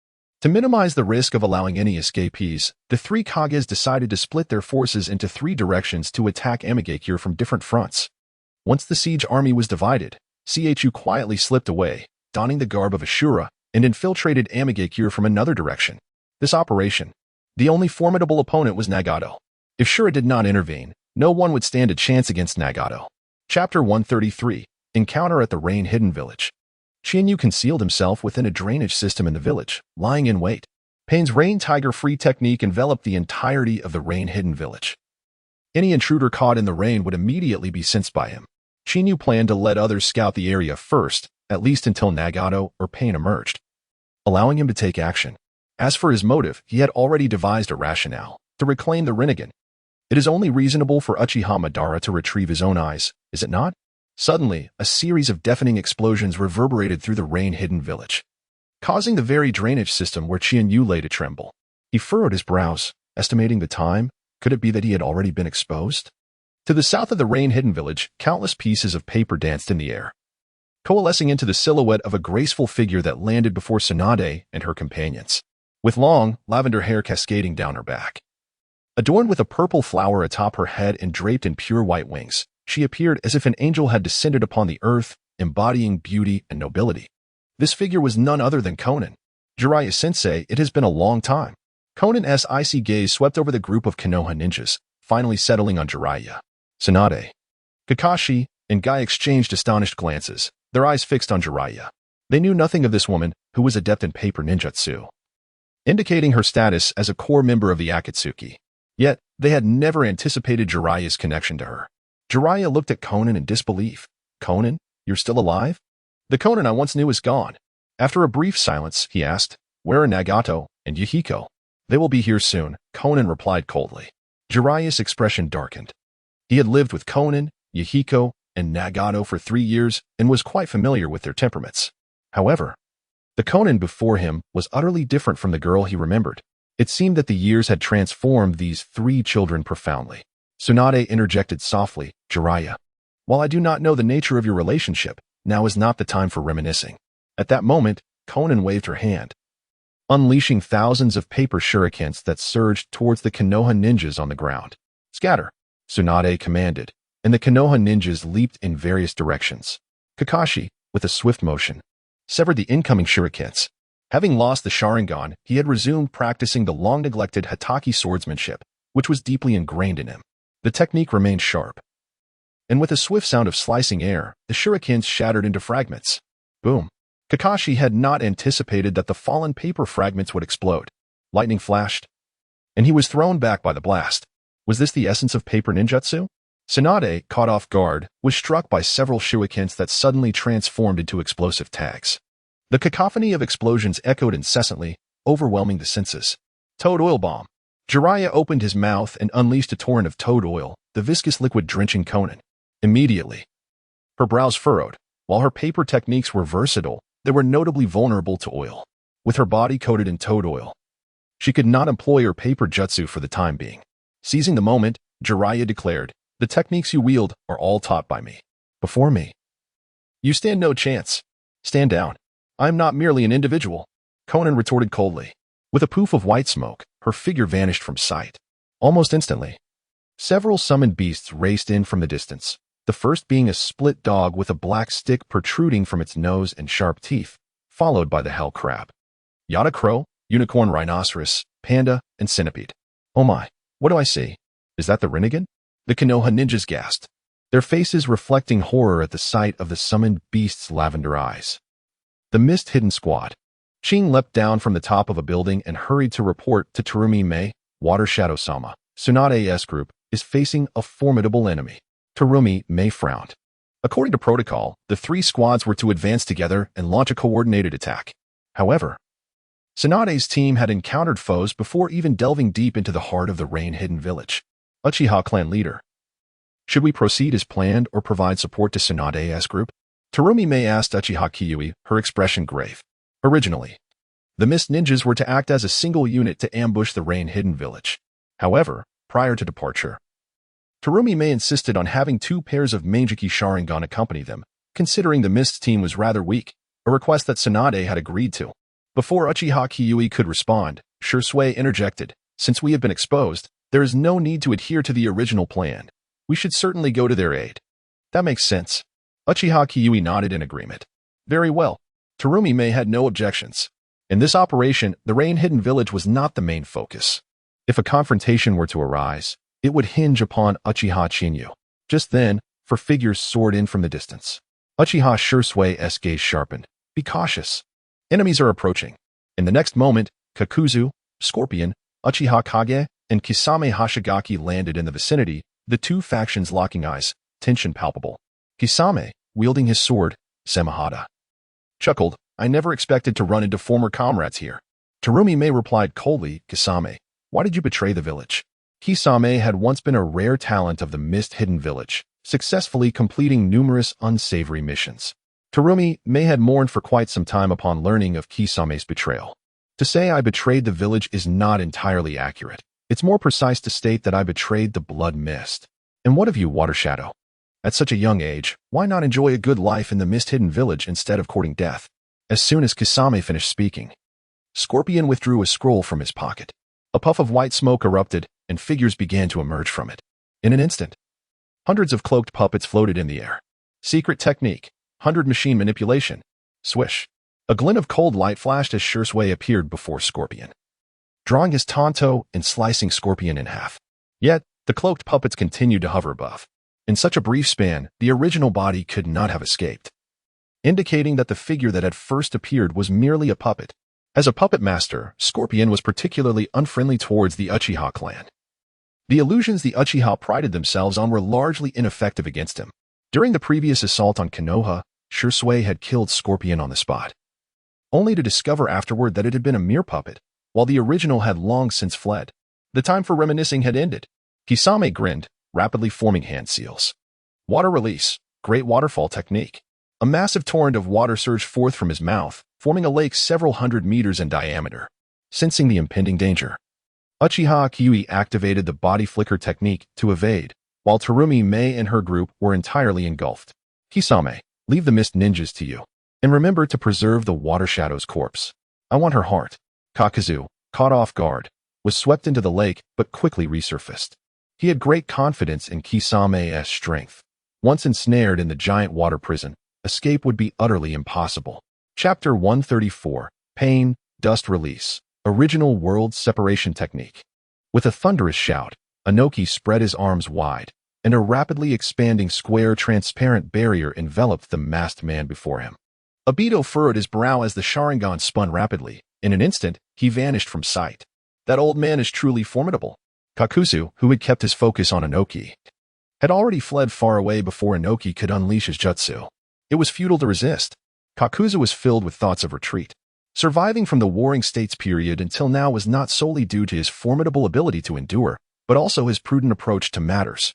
To minimize the risk of allowing any escapees, the 3 Kages decided to split their forces into 3 directions to attack Amigakure from different fronts. Once the siege army was divided, Chu quietly slipped away, donning the garb of Ashura, and infiltrated Amigakure from another direction. This operation, the only formidable opponent was Nagato. If Shura did not intervene, no one would stand a chance against Nagato. Chapter 133, Encounter at the Rain Hidden Village. Qianyu concealed himself within a drainage system in the village, lying in wait. Pain's Rain Tiger Free technique enveloped the entirety of the Rain Hidden Village. Any intruder caught in the rain would immediately be sensed by him. Qianyu planned to let others scout the area first, at least until Nagato or Pain emerged, allowing him to take action. As for his motive, he had already devised a rationale: to reclaim the Rinnegan. It is only reasonable for Uchiha Madara to retrieve his own eyes, is it not? Suddenly, a series of deafening explosions reverberated through the rain-hidden village. causing the very drainage system where Qian lay to tremble. He furrowed his brows, estimating the time. Could it be that he had already been exposed? To the south of the rain-hidden village, countless pieces of paper danced in the air, coalescing into the silhouette of a graceful figure that landed before Tsunade and her companions, with long, lavender hair cascading down her back. Adorned with a purple flower atop her head and draped in pure white wings, she appeared as if an angel had descended upon the earth, embodying beauty and nobility. This figure was none other than Conan. Jiraiya-sensei, it has been a long time. Conan's icy gaze swept over the group of Konoha ninjas, finally settling on Jiraiya. Tsunade, Kakashi, and Guy exchanged astonished glances, their eyes fixed on Jiraiya. They knew nothing of this woman, who was adept in paper ninjutsu, indicating her status as a core member of the Akatsuki. Yet, they had never anticipated Jiraiya's connection to her. Jiraiya looked at Conan in disbelief. Conan, you're still alive? The Conan I once knew is gone. After a brief silence, he asked, where are Nagato and Yahiko? They will be here soon, Conan replied coldly. Jiraiya's expression darkened. He had lived with Conan, Yahiko, and Nagato for 3 years and was quite familiar with their temperaments. However, the Conan before him was utterly different from the girl he remembered. It seemed that the years had transformed these 3 children profoundly. Tsunade interjected softly, Jiraiya, while I do not know the nature of your relationship, now is not the time for reminiscing. At that moment, Conan waved her hand, unleashing thousands of paper shurikens that surged towards the Konoha ninjas on the ground. Scatter, Tsunade commanded, and the Konoha ninjas leaped in various directions. Kakashi, with a swift motion, severed the incoming shurikens. Having lost the Sharingan, he had resumed practicing the long-neglected Hatake swordsmanship, which was deeply ingrained in him. The technique remained sharp, and with a swift sound of slicing air, the shurikens shattered into fragments. Boom. Kakashi had not anticipated that the fallen paper fragments would explode. Lightning flashed, and he was thrown back by the blast. Was this the essence of paper ninjutsu? Tsunade, caught off guard, was struck by several shurikens that suddenly transformed into explosive tags. The cacophony of explosions echoed incessantly, overwhelming the senses. Toad oil bomb. Jiraiya opened his mouth and unleashed a torrent of toad oil, the viscous liquid drenching Conan. Immediately, her brows furrowed. While her paper techniques were versatile, they were notably vulnerable to oil. With her body coated in toad oil, she could not employ her paper jutsu for the time being. Seizing the moment, Jiraiya declared, the techniques you wield are all taught by me. Before me, you stand no chance. Stand down. I am not merely an individual, Conan retorted coldly. With a poof of white smoke, her figure vanished from sight. Almost instantly, several summoned beasts raced in from the distance, the first being a split dog with a black stick protruding from its nose and sharp teeth, followed by the hell crab. Yada crow, unicorn rhinoceros, panda, and centipede. Oh my, what do I see? Is that the Rinnegan? The Konoha ninjas gasped, their faces reflecting horror at the sight of the summoned beast's lavender eyes. The mist-hidden squad. Ching leapt down from the top of a building and hurried to report to Terumi Mei, Water Shadow-sama. Tsunade's group is facing a formidable enemy. Terumi Mei frowned. According to protocol, the 3 squads were to advance together and launch a coordinated attack. However, Tsunade's team had encountered foes before even delving deep into the heart of the rain-hidden village. Uchiha clan leader. Should we proceed as planned or provide support to Tsunade's group? Terumi Mei asked Uchiha Kiyui, her expression grave. Originally, the Mist Ninjas were to act as a single unit to ambush the rain-hidden village. However, prior to departure, Terumi Mei insisted on having 2 pairs of Manjiki Sharingan accompany them, considering the Mist team was rather weak, a request that Tsunade had agreed to. Before Uchiha Kiyui could respond, Shursui interjected, since we have been exposed, there is no need to adhere to the original plan. We should certainly go to their aid. That makes sense. Uchiha Kiyui nodded in agreement. Very well. Terumi Mei had no objections. In this operation, the rain-hidden village was not the main focus. If a confrontation were to arise, it would hinge upon Uchiha Chinyu. Just then, 4 figures soared in from the distance. Uchiha Shursui's gaze sharpened. Be cautious. Enemies are approaching. In the next moment, Kakuzu, Scorpion, Uchiha Kage, and Kisame Hashigaki landed in the vicinity, the 2 factions locking eyes, tension palpable. Kisame, wielding his sword, Samahada, chuckled, I never expected to run into former comrades here. Terumi Mei replied coldly, Kisame, why did you betray the village? Kisame had once been a rare talent of the mist-hidden village, successfully completing numerous unsavory missions. Terumi may had mourned for quite some time upon learning of Kisame's betrayal. To say I betrayed the village is not entirely accurate. It's more precise to state that I betrayed the blood mist. And what of you, Water Shadow? At such a young age, why not enjoy a good life in the mist-hidden village instead of courting death? As soon as Kisame finished speaking, Scorpion withdrew a scroll from his pocket. A puff of white smoke erupted, and figures began to emerge from it. In an instant, hundreds of cloaked puppets floated in the air. Secret technique, 100 machine manipulation. Swish. A glint of cold light flashed as Shursui appeared before Scorpion, drawing his tanto and slicing Scorpion in half. Yet, the cloaked puppets continued to hover above. In such a brief span, the original body could not have escaped, indicating that the figure that had first appeared was merely a puppet. As a puppet master, Scorpion was particularly unfriendly towards the Uchiha clan. The illusions the Uchiha prided themselves on were largely ineffective against him. During the previous assault on Konoha, Shursui had killed Scorpion on the spot, only to discover afterward that it had been a mere puppet, while the original had long since fled. The time for reminiscing had ended. Kisame grinned, rapidly forming hand seals. Water release, great waterfall technique. A massive torrent of water surged forth from his mouth, forming a lake several hundred meters in diameter. Sensing the impending danger, Uchiha Chiba activated the body flicker technique to evade, while Terumi Mei and her group were entirely engulfed. Kisame, leave the mist ninjas to you. And remember to preserve the Water Shadow's corpse. I want her heart. Kakuzu, caught off guard, was swept into the lake but quickly resurfaced. He had great confidence in Kisame's strength. Once ensnared in the giant water prison, escape would be utterly impossible. Chapter 134, Pain, Dust Release, Original World Separation Technique. With a thunderous shout, Inoki spread his arms wide, and a rapidly expanding square transparent barrier enveloped the masked man before him. Obito furrowed his brow as the Sharingan spun rapidly. In an instant, he vanished from sight. That old man is truly formidable. Kakuzu, who had kept his focus on Inoki, had already fled far away before Inoki could unleash his jutsu. It was futile to resist. Kakuzu was filled with thoughts of retreat. Surviving from the Warring States period until now was not solely due to his formidable ability to endure, but also his prudent approach to matters.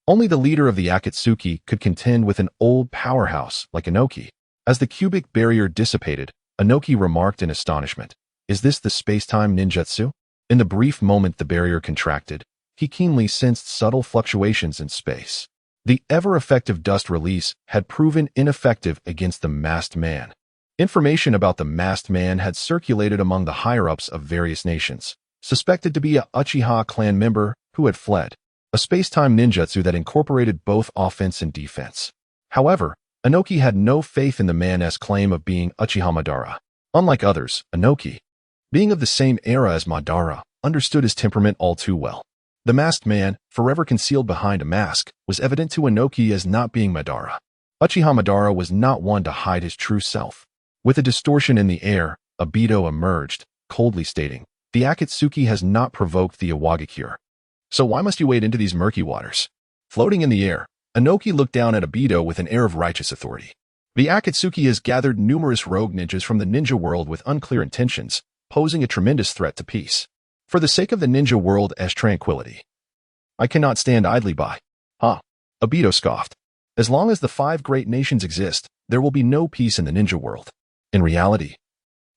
Only the leader of the Akatsuki could contend with an old powerhouse like Inoki. As the cubic barrier dissipated, Inoki remarked in astonishment, "Is this the space-time ninjutsu?" In the brief moment the barrier contracted, he keenly sensed subtle fluctuations in space. The ever-effective dust release had proven ineffective against the masked man. Information about the masked man had circulated among the higher-ups of various nations, suspected to be a Uchiha clan member who had fled, a space-time ninjutsu that incorporated both offense and defense. However, Inoki had no faith in the man's claim of being Uchiha Madara. Unlike others, Inoki, being of the same era as Madara, understood his temperament all too well. The masked man, forever concealed behind a mask, was evident to Inoki as not being Madara. Uchiha Madara was not one to hide his true self. With a distortion in the air, Obito emerged, coldly stating, "The Akatsuki has not provoked the Iwagakure. So why must you wade into these murky waters?" Floating in the air, Inoki looked down at Obito with an air of righteous authority. The Akatsuki has gathered numerous rogue ninjas from the ninja world with unclear intentions, posing a tremendous threat to peace. For the sake of the ninja world's tranquility, I cannot stand idly by. Obito scoffed. As long as the 5 great nations exist, there will be no peace in the ninja world. In reality,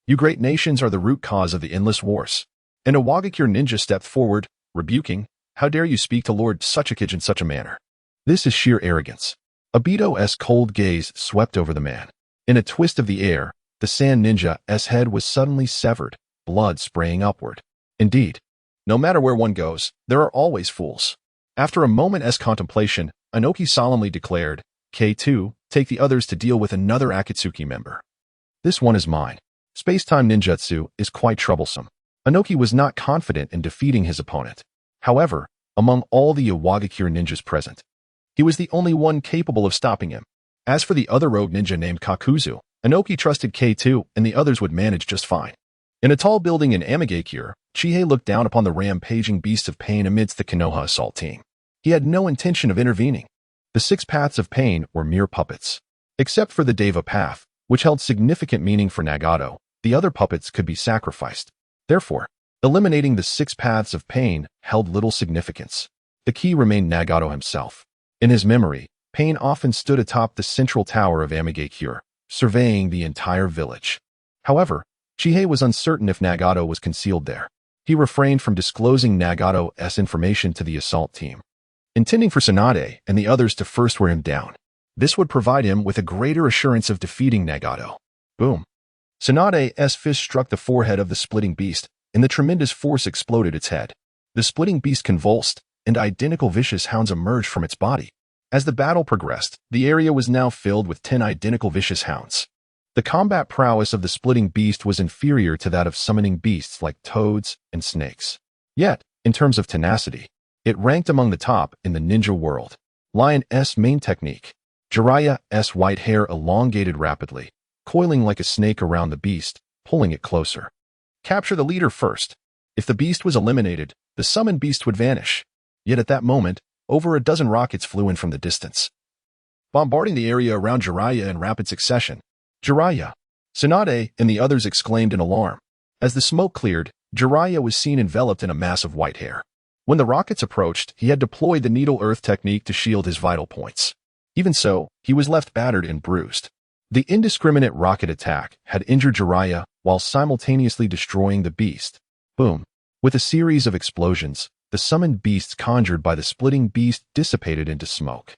you great nations are the root cause of the endless wars. An Iwagakure ninja stepped forward, rebuking, "How dare you speak to Lord Tsuchikage in such a manner? This is sheer arrogance." Obito's cold gaze swept over the man. In a twist of the air, the sand ninja's head was suddenly severed, blood spraying upward. Indeed, no matter where one goes, there are always fools. After a moment's contemplation, Inoki solemnly declared, "K2, take the others to deal with another Akatsuki member. This one is mine." Space-time ninjutsu is quite troublesome. Inoki was not confident in defeating his opponent. However, among all the Iwagakure ninjas present, he was the only one capable of stopping him. As for the other rogue ninja named Kakuzu, Inoki trusted K2 and the others would manage just fine. In a tall building in Amigakure, Chihei looked down upon the rampaging beasts of pain amidst the Konoha assault team. He had no intention of intervening. The 6 paths of pain were mere puppets. Except for the Deva path, which held significant meaning for Nagato, the other puppets could be sacrificed. Therefore, eliminating the 6 paths of pain held little significance. The key remained Nagato himself. In his memory, Pain often stood atop the central tower of Amigakure, surveying the entire village. However, Chihei was uncertain if Nagato was concealed there. He refrained from disclosing Nagato's information to the assault team, intending for Tsunade and the others to first wear him down. This would provide him with a greater assurance of defeating Nagato. Boom. Tsunade's fist struck the forehead of the splitting beast, and the tremendous force exploded its head. The splitting beast convulsed, and identical vicious hounds emerged from its body. As the battle progressed, the area was now filled with 10 identical vicious hounds. The combat prowess of the splitting beast was inferior to that of summoning beasts like toads and snakes. Yet, in terms of tenacity, it ranked among the top in the ninja world. Lion's main technique. Jiraiya's white hair elongated rapidly, coiling like a snake around the beast, pulling it closer. Capture the leader first. If the beast was eliminated, the summoned beast would vanish. Yet at that moment, over a dozen rockets flew in from the distance, bombarding the area around Jiraiya in rapid succession. Jiraiya! Tsunade and the others exclaimed in alarm. As the smoke cleared, Jiraiya was seen enveloped in a mass of white hair. When the rockets approached, he had deployed the Needle Earth technique to shield his vital points. Even so, he was left battered and bruised. The indiscriminate rocket attack had injured Jiraiya while simultaneously destroying the beast. Boom! With a series of explosions, the summoned beasts conjured by the splitting beast dissipated into smoke.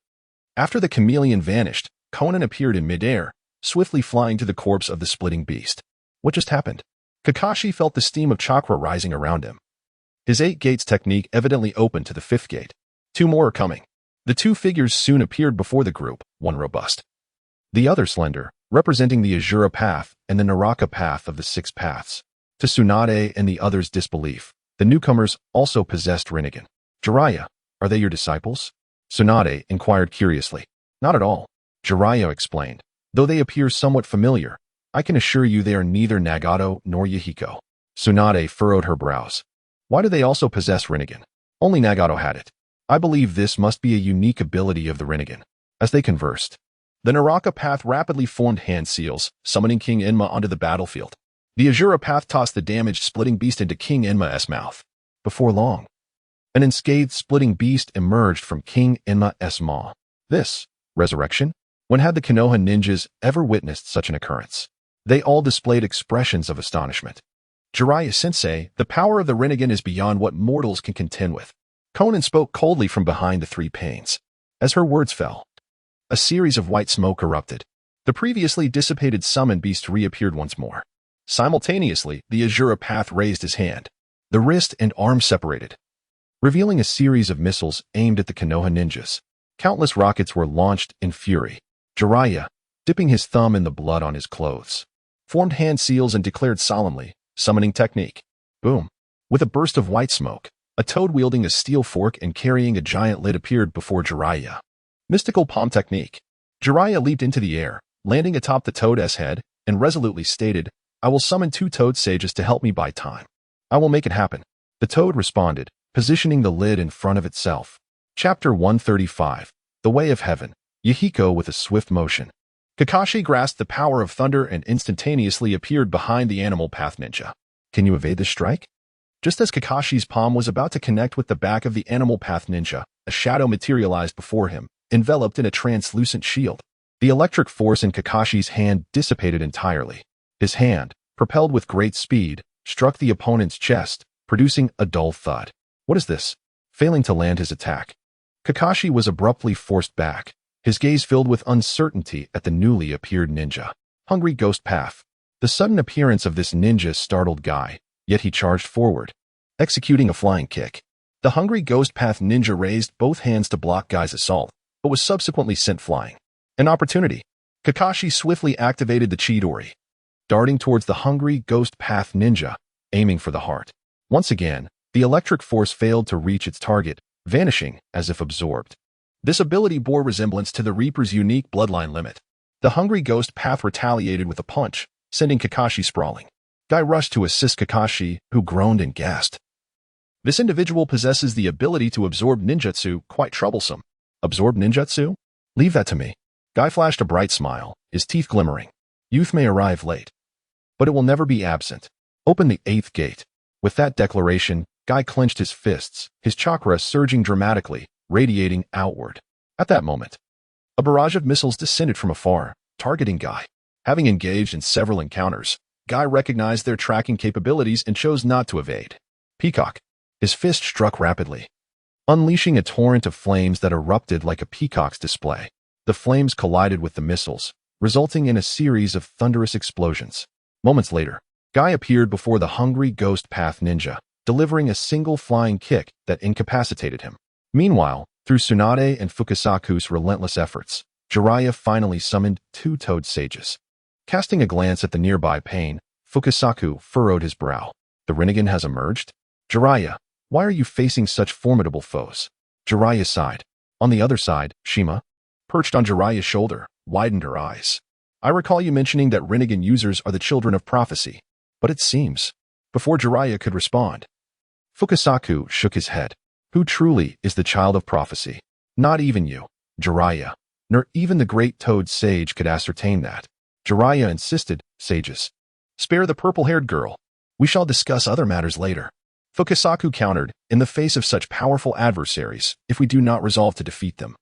After the chameleon vanished, Conan appeared in midair, swiftly flying to the corpse of the splitting beast. What just happened? Kakashi felt the steam of chakra rising around him. His 8 gates technique evidently opened to the 5th gate. 2 more are coming. The 2 figures soon appeared before the group, one robust, the other slender, representing the Azura path and the Naraka path of the 6 paths. To Tsunade and the others' disbelief, the newcomers also possessed Rinnegan. Jiraiya, are they your disciples? Tsunade inquired curiously. Not at all, Jiraiya explained. Though they appear somewhat familiar, I can assure you they are neither Nagato nor Yahiko. Tsunade furrowed her brows. Why do they also possess Rinnegan? Only Nagato had it. I believe this must be a unique ability of the Rinnegan. As they conversed, the Naraka path rapidly formed hand seals, summoning King Enma onto the battlefield. The Azura path tossed the damaged splitting beast into King Enma's mouth. Before long, an unscathed splitting beast emerged from King Enma's maw. This, resurrection? When had the Konoha ninjas ever witnessed such an occurrence? They all displayed expressions of astonishment. Jiraiya-sensei, the power of the Rinnegan is beyond what mortals can contend with. Conan spoke coldly from behind the 3 panes. As her words fell, a series of white smoke erupted. The previously dissipated summoned beast reappeared once more. Simultaneously, the Azura path raised his hand. The wrist and arm separated, revealing a series of missiles aimed at the Konoha ninjas. Countless rockets were launched in fury. Jiraiya, dipping his thumb in the blood on his clothes, formed hand seals and declared solemnly, summoning technique. Boom! With a burst of white smoke, a toad wielding a steel fork and carrying a giant lid appeared before Jiraiya. Mystical palm technique. Jiraiya leaped into the air, landing atop the toad's head, and resolutely stated, I will summon 2 toad sages to help me buy time. I will make it happen. The toad responded, positioning the lid in front of itself. Chapter 135. The Way of Heaven. Yahiko with a swift motion. Kakashi grasped the power of thunder and instantaneously appeared behind the Animal Path ninja. Can you evade this strike? Just as Kakashi's palm was about to connect with the back of the Animal Path ninja, a shadow materialized before him, enveloped in a translucent shield. The electric force in Kakashi's hand dissipated entirely. His hand, propelled with great speed, struck the opponent's chest, producing a dull thud. What is this? Failing to land his attack, Kakashi was abruptly forced back, his gaze filled with uncertainty at the newly appeared ninja. Hungry Ghost Path. The sudden appearance of this ninja startled Guy, yet he charged forward, executing a flying kick. The Hungry Ghost Path ninja raised both hands to block Guy's assault, but was subsequently sent flying. An opportunity. Kakashi swiftly activated the Chidori, darting towards the Hungry Ghost Path ninja, aiming for the heart. Once again, the electric force failed to reach its target, vanishing as if absorbed. This ability bore resemblance to the Reaper's unique bloodline limit. The Hungry Ghost Path retaliated with a punch, sending Kakashi sprawling. Guy rushed to assist Kakashi, who groaned and gasped. This individual possesses the ability to absorb ninjutsu, quite troublesome. Absorb ninjutsu? Leave that to me. Guy flashed a bright smile, his teeth glimmering. Youth may arrive late, but it will never be absent. Open the 8th gate. With that declaration, Guy clenched his fists, his chakra surging dramatically, radiating outward. At that moment, a barrage of missiles descended from afar, targeting Guy. Having engaged in several encounters, Guy recognized their tracking capabilities and chose not to evade. Peacock. His fist struck rapidly, unleashing a torrent of flames that erupted like a peacock's display. The flames collided with the missiles, resulting in a series of thunderous explosions. Moments later, Guy appeared before the hungry Ghost Path ninja, delivering a single flying kick that incapacitated him. Meanwhile, through Tsunade and Fukasaku's relentless efforts, Jiraiya finally summoned two Toad Sages. Casting a glance at the nearby pain, Fukasaku furrowed his brow. The Rinnegan has emerged? Jiraiya, why are you facing such formidable foes? Jiraiya sighed. On the other side, Shima, perched on Jiraiya's shoulder, widened her eyes. I recall you mentioning that Rinnegan users are the children of prophecy, but it seems. Before Jiraiya could respond, Fukasaku shook his head. Who truly is the child of prophecy? Not even you, Jiraiya, nor even the great Toad Sage could ascertain that. Jiraiya insisted, Sages, spare the purple-haired girl. We shall discuss other matters later. Fukasaku countered, in the face of such powerful adversaries, if we do not resolve to defeat them,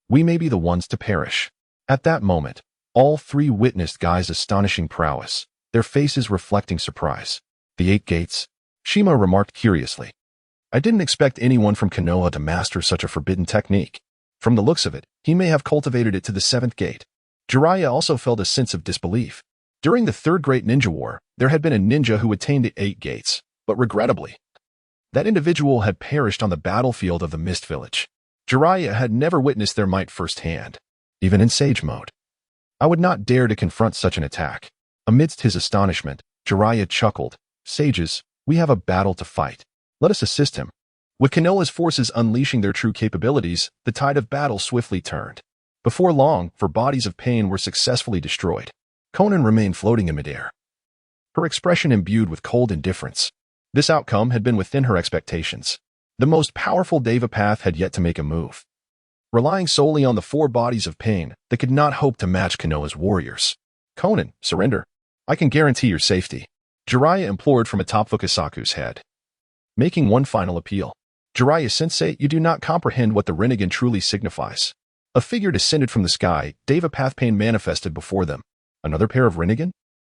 we may be the ones to perish. At that moment, all three witnessed Guy's astonishing prowess, their faces reflecting surprise. The 8 gates? Shima remarked curiously. I didn't expect anyone from Konoha to master such a forbidden technique. From the looks of it, he may have cultivated it to the 7th gate. Jiraiya also felt a sense of disbelief. During the Third Great Ninja War, there had been a ninja who attained the 8 gates, but regrettably, that individual had perished on the battlefield of the Mist Village. Jiraiya had never witnessed their might firsthand, even in Sage mode. I would not dare to confront such an attack. Amidst his astonishment, Jiraiya chuckled. Sages, we have a battle to fight. Let us assist him. With Konoha's forces unleashing their true capabilities, the tide of battle swiftly turned. Before long, four bodies of pain were successfully destroyed. Konan remained floating in midair, her expression imbued with cold indifference. This outcome had been within her expectations. The most powerful Deva Path had yet to make a move. Relying solely on the 4 bodies of pain, they could not hope to match Konoha's warriors. Konan, surrender. I can guarantee your safety. Jiraiya implored from atop Fukasaku's head. Making one final appeal. Jiraiya-sensei, you do not comprehend what the Rinnegan truly signifies. A figure descended from the sky, Deva Path pain manifested before them. Another pair of Rinnegan?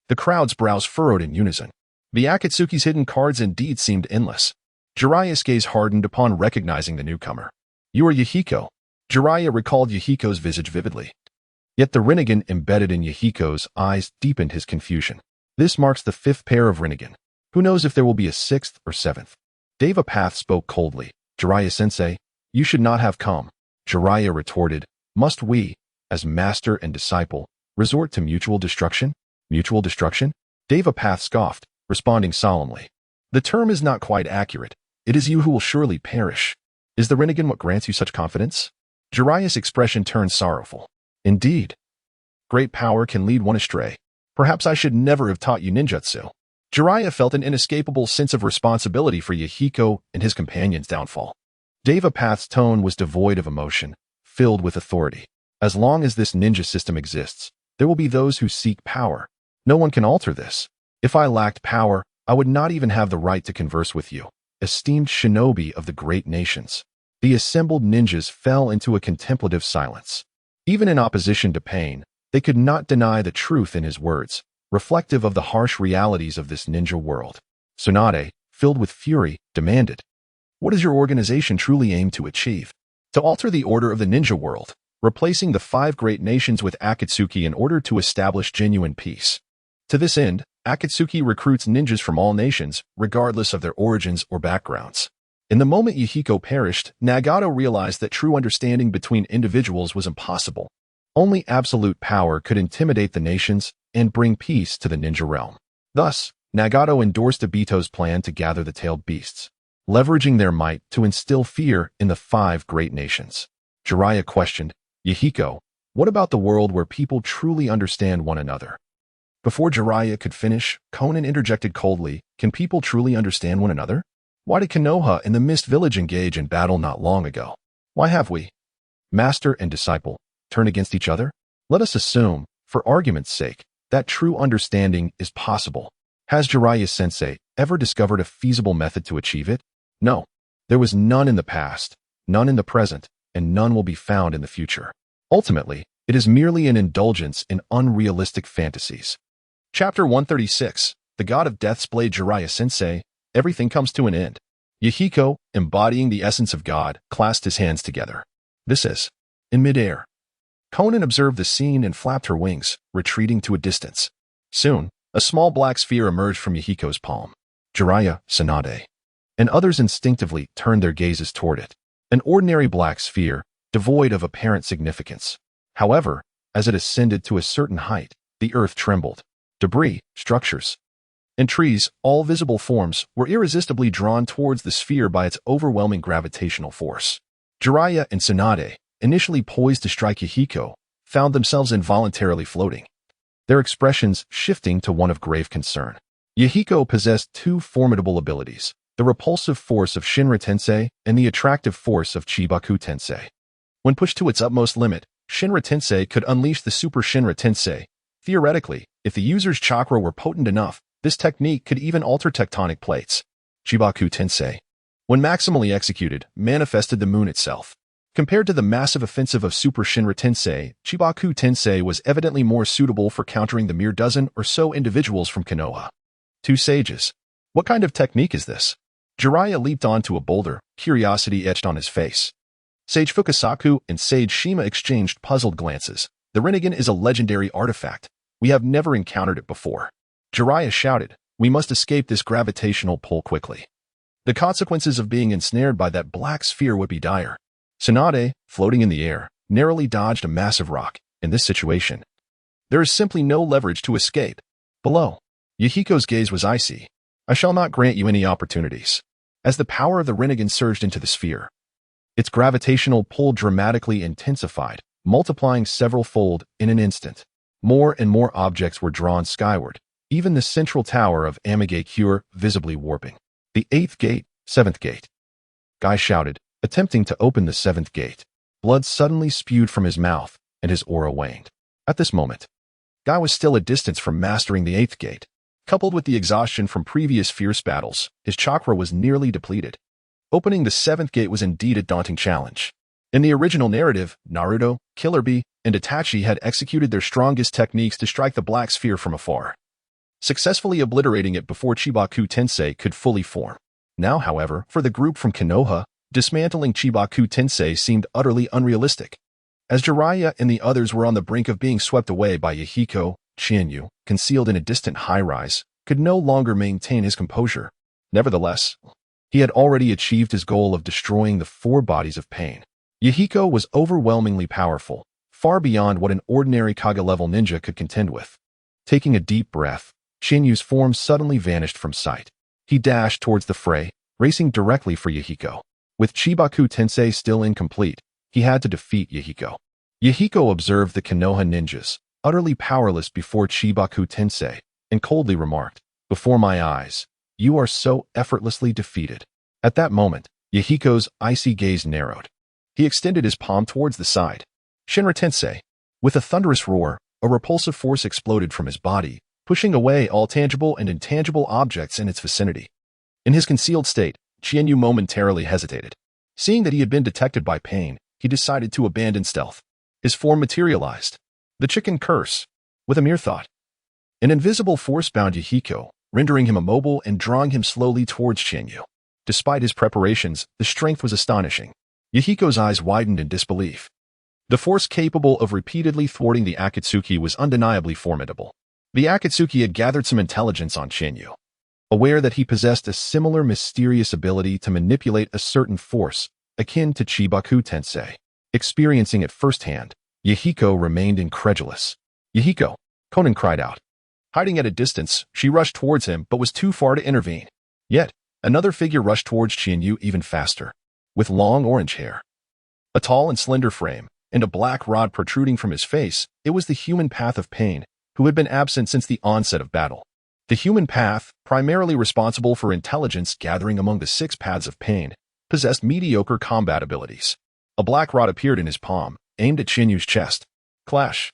The crowd's brows furrowed in unison. The Akatsuki's hidden cards indeed seemed endless. Jiraiya's gaze hardened upon recognizing the newcomer. You are Yahiko. Jiraiya recalled Yahiko's visage vividly. Yet the Rinnegan embedded in Yahiko's eyes deepened his confusion. This marks the 5th pair of Rinnegan. Who knows if there will be a 6th or 7th? Deva Path spoke coldly. Jiraiya-sensei, you should not have come. Jiraiya retorted, must we, as master and disciple, resort to mutual destruction? Mutual destruction? Deva Path scoffed, responding solemnly. The term is not quite accurate. It is you who will surely perish. Is the Rinnegan what grants you such confidence? Jiraiya's expression turned sorrowful. Indeed. Great power can lead one astray. Perhaps I should never have taught you ninjutsu. Jiraiya felt an inescapable sense of responsibility for Yahiko and his companion's downfall. Deva Path's tone was devoid of emotion, filled with authority. As long as this ninja system exists, there will be those who seek power. No one can alter this. If I lacked power, I would not even have the right to converse with you, esteemed shinobi of the great nations. The assembled ninjas fell into a contemplative silence. Even in opposition to pain, they could not deny the truth in his words, reflective of the harsh realities of this ninja world. Tsunade, filled with fury, demanded, what does your organization truly aim to achieve? To alter the order of the ninja world, replacing the 5 great nations with Akatsuki in order to establish genuine peace. To this end, Akatsuki recruits ninjas from all nations, regardless of their origins or backgrounds. In the moment Yahiko perished, Nagato realized that true understanding between individuals was impossible. Only absolute power could intimidate the nations and bring peace to the ninja realm. Thus, Nagato endorsed Obito's plan to gather the tailed beasts, leveraging their might to instill fear in the 5 great nations. Jiraiya questioned, Yahiko, what about the world where people truly understand one another? Before Jiraiya could finish, Konan interjected coldly, can people truly understand one another? Why did Konoha and the Mist Village engage in battle not long ago? Why have we, master and disciple, turn against each other? Let us assume, for argument's sake, that true understanding is possible. Has Jiraiya-sensei ever discovered a feasible method to achieve it? No. There was none in the past, none in the present, and none will be found in the future. Ultimately, It is merely an indulgence in unrealistic fantasies. Chapter 136, The God of Death's Blade Jiraiya-sensei, Everything Comes to an End. Yahiko, embodying the essence of God, clasped his hands together. This is, in midair. Conan observed the scene and flapped her wings, retreating to a distance. Soon, a small black sphere emerged from Yahiko's palm. Jiraiya, Tsunade. And others instinctively turned their gazes toward it. An ordinary black sphere, devoid of apparent significance. However, as it ascended to a certain height, the earth trembled. Debris, structures, and trees, all visible forms, were irresistibly drawn towards the sphere by its overwhelming gravitational force. Jiraiya and Tsunade, initially poised to strike Yahiko, found themselves involuntarily floating, their expressions shifting to one of grave concern. Yahiko possessed two formidable abilities, the repulsive force of Shinra Tensei and the attractive force of Chibaku Tensei. When pushed to its utmost limit, Shinra Tensei could unleash the Super Shinra Tensei. Theoretically, if the user's chakra were potent enough, this technique could even alter tectonic plates. Chibaku Tensei, when maximally executed, manifested the moon itself. Compared to the massive offensive of Super Shinra Tensei, Chibaku Tensei was evidently more suitable for countering the mere dozen or so individuals from Konoha. Two sages. What kind of technique is this? Jiraiya leaped onto a boulder, curiosity etched on his face. Sage Fukasaku and Sage Shima exchanged puzzled glances. The Rinnegan is a legendary artifact. We have never encountered it before. Jiraiya shouted, we must escape this gravitational pull quickly. The consequences of being ensnared by that black sphere would be dire. Tsunade, floating in the air, narrowly dodged a massive rock. In this situation, there is simply no leverage to escape. Below, Yahiko's gaze was icy. I shall not grant you any opportunities. As the power of the Rinnegan surged into the sphere, its gravitational pull dramatically intensified, multiplying several-fold in an instant. More and more objects were drawn skyward, even the central tower of Amigakure visibly warping. The 8th gate, 7th gate. Guy shouted, attempting to open the 7th gate. Blood suddenly spewed from his mouth, and his aura waned. At this moment, Guy was still a distance from mastering the 8th gate. Coupled with the exhaustion from previous fierce battles, his chakra was nearly depleted. Opening the 7th gate was indeed a daunting challenge. In the original narrative, Naruto, Killer Bee, and Itachi had executed their strongest techniques to strike the black sphere from afar, successfully obliterating it before Chibaku Tensei could fully form. Now, however, for the group from Konoha, dismantling Chibaku Tensei seemed utterly unrealistic. As Jiraiya and the others were on the brink of being swept away by Yahiko, Qianyu, concealed in a distant high-rise, could no longer maintain his composure. Nevertheless, he had already achieved his goal of destroying the 4 bodies of pain. Yahiko was overwhelmingly powerful, far beyond what an ordinary Kage-level ninja could contend with. Taking a deep breath, Qianyu's form suddenly vanished from sight. He dashed towards the fray, racing directly for Yahiko. With Chibaku Tensei still incomplete, he had to defeat Yahiko. Yahiko observed the Konoha ninjas, utterly powerless before Chibaku Tensei, and coldly remarked, before my eyes, you are so effortlessly defeated. At that moment, Yahiko's icy gaze narrowed. He extended his palm towards the side. Shinra Tensei. With a thunderous roar, a repulsive force exploded from his body, pushing away all tangible and intangible objects in its vicinity. In his concealed state, Qianyu momentarily hesitated. Seeing that he had been detected by pain, he decided to abandon stealth. His form materialized. The chicken curse. With a mere thought, an invisible force bound Yahiko, rendering him immobile and drawing him slowly towards Qianyu. Despite his preparations, the strength was astonishing. Yahiko's eyes widened in disbelief. The force capable of repeatedly thwarting the Akatsuki was undeniably formidable. The Akatsuki had gathered some intelligence on Qianyu. Aware that he possessed a similar mysterious ability to manipulate a certain force, akin to Chibaku Tensei. Experiencing it firsthand, Yahiko remained incredulous. Yahiko! Conan cried out. Hiding at a distance, she rushed towards him but was too far to intervene. Yet, another figure rushed towards Qianyu even faster. With long orange hair, a tall and slender frame, and a black rod protruding from his face, it was the human path of pain, who had been absent since the onset of battle. The human path, primarily responsible for intelligence gathering among the 6 paths of pain, possessed mediocre combat abilities. A black rod appeared in his palm, aimed at Qianyu's chest. Clash.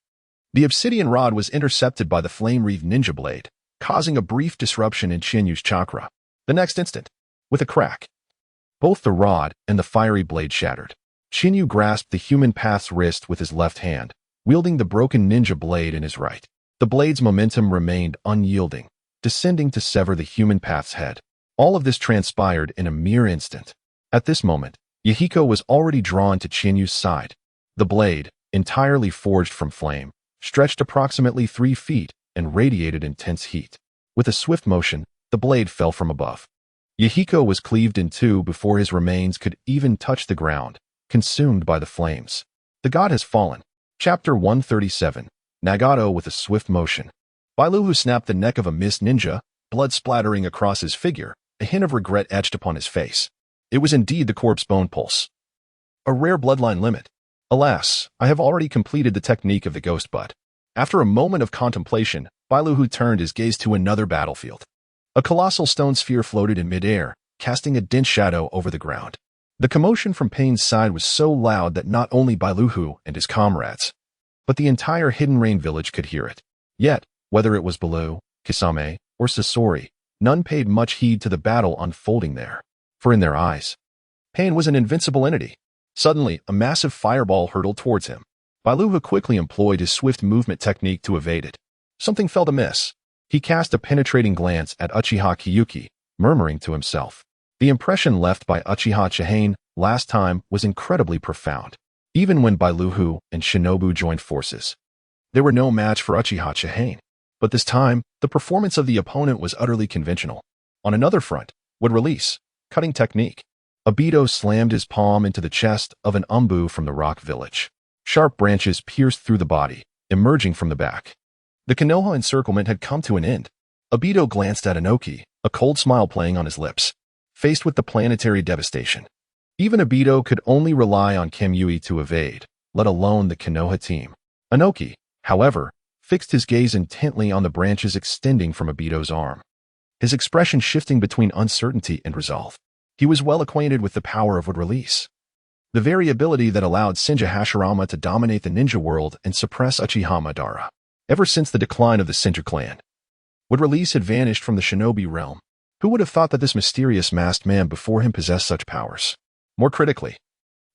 The obsidian rod was intercepted by the flame-wreathed ninja blade, causing a brief disruption in Qianyu's chakra. The next instant, with a crack, both the rod and the fiery blade shattered. Qianyu grasped the human path's wrist with his left hand, wielding the broken ninja blade in his right. The blade's momentum remained unyielding, descending to sever the human path's head. All of this transpired in a mere instant. At this moment, Yahiko was already drawn to Chinyu's side. The blade, entirely forged from flame, stretched approximately 3 feet and radiated intense heat. With a swift motion, the blade fell from above. Yahiko was cleaved in two before his remains could even touch the ground, consumed by the flames. The god has fallen. Chapter 137. Nagato with a swift motion. Bailuhu snapped the neck of a mist ninja, blood splattering across his figure, a hint of regret etched upon his face. It was indeed the corpse bone pulse. A rare bloodline limit. Alas, I have already completed the technique of the ghost butt. After a moment of contemplation, Bailuhu turned his gaze to another battlefield. A colossal stone sphere floated in midair, casting a dense shadow over the ground. The commotion from Pain's side was so loud that not only Bailuhu and his comrades, but the entire Hidden Rain village could hear it. Yet, whether it was Baloo, Kisame, or Sasori, none paid much heed to the battle unfolding there. For in their eyes, Pain was an invincible entity. Suddenly, a massive fireball hurtled towards him. Bailuhu quickly employed his swift movement technique to evade it. Something felt amiss. He cast a penetrating glance at Uchiha Kyuki, murmuring to himself. The impression left by Uchiha Chihane last time was incredibly profound. Even when Bailuhu and Shinobu joined forces, they were no match for Uchiha Chihane. But this time, the performance of the opponent was utterly conventional. On another front, would release, cutting technique. Obito slammed his palm into the chest of an umbu from the rock village. Sharp branches pierced through the body, emerging from the back. The Konoha encirclement had come to an end. Obito glanced at Inoki, a cold smile playing on his lips, faced with the planetary devastation. Even Obito could only rely on Kamui to evade, let alone the Konoha team. Inoki, however, fixed his gaze intently on the branches extending from Obito's arm, his expression shifting between uncertainty and resolve. He was well acquainted with the power of wood release, the very ability that allowed Senja Hashirama to dominate the ninja world and suppress Uchiha Madara. Ever since the decline of the Senju clan, wood release had vanished from the shinobi realm. Who would have thought that this mysterious masked man before him possessed such powers? More critically,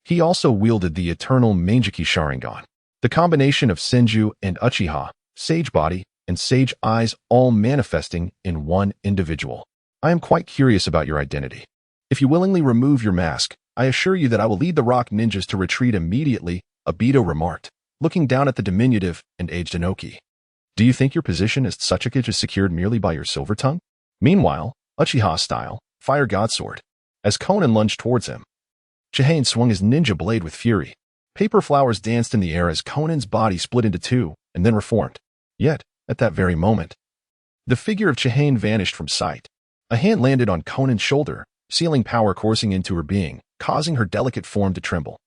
he also wielded the eternal Mangeki Sharingan. The combination of Senju and Uchiha, Sage Body, and Sage Eyes all manifesting in one individual. I am quite curious about your identity. If you willingly remove your mask, I assure you that I will lead the rock ninjas to retreat immediately, Obito remarked, looking down at the diminutive and aged Inoki. Do you think your position as Tsuchikage is secured merely by your silver tongue? Meanwhile, Uchiha style, Fire God Sword. As Conan lunged towards him, Chihane swung his ninja blade with fury. Paper flowers danced in the air as Conan's body split into two and then reformed. Yet, at that very moment, the figure of Chihane vanished from sight. A hand landed on Conan's shoulder, sealing power coursing into her being, causing her delicate form to tremble.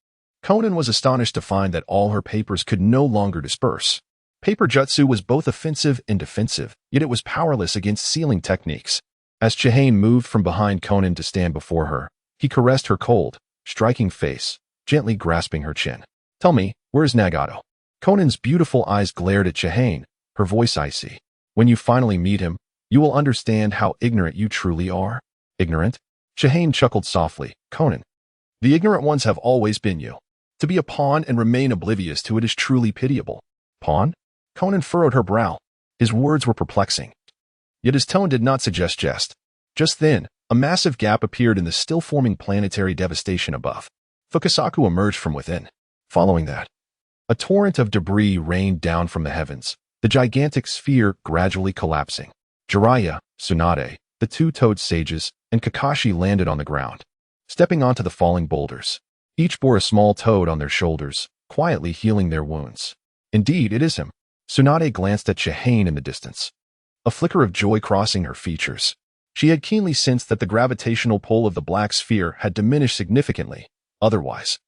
Conan was astonished to find that all her papers could no longer disperse. Paper jutsu was both offensive and defensive, yet it was powerless against sealing techniques. As Chihane moved from behind Conan to stand before her, he caressed her cold, striking face, gently grasping her chin. Tell me, where's Nagato? Conan's beautiful eyes glared at Chihane, her voice icy. When you finally meet him, you will understand how ignorant you truly are. Ignorant? Chihane chuckled softly. Conan, the ignorant ones have always been you. To be a pawn and remain oblivious to it is truly pitiable. Pawn? Conan furrowed her brow. His words were perplexing. Yet his tone did not suggest jest. Just then, a massive gap appeared in the still-forming planetary devastation above. Fukasaku emerged from within. Following that, a torrent of debris rained down from the heavens, the gigantic sphere gradually collapsing. Jiraiya, Tsunade, the two-toed sages, and Kakashi landed on the ground, stepping onto the falling boulders. Each bore a small toad on their shoulders, quietly healing their wounds. Indeed, it is him. Tsunade glanced at Chihane in the distance, a flicker of joy crossing her features. She had keenly sensed that the gravitational pull of the black sphere had diminished significantly. Otherwise,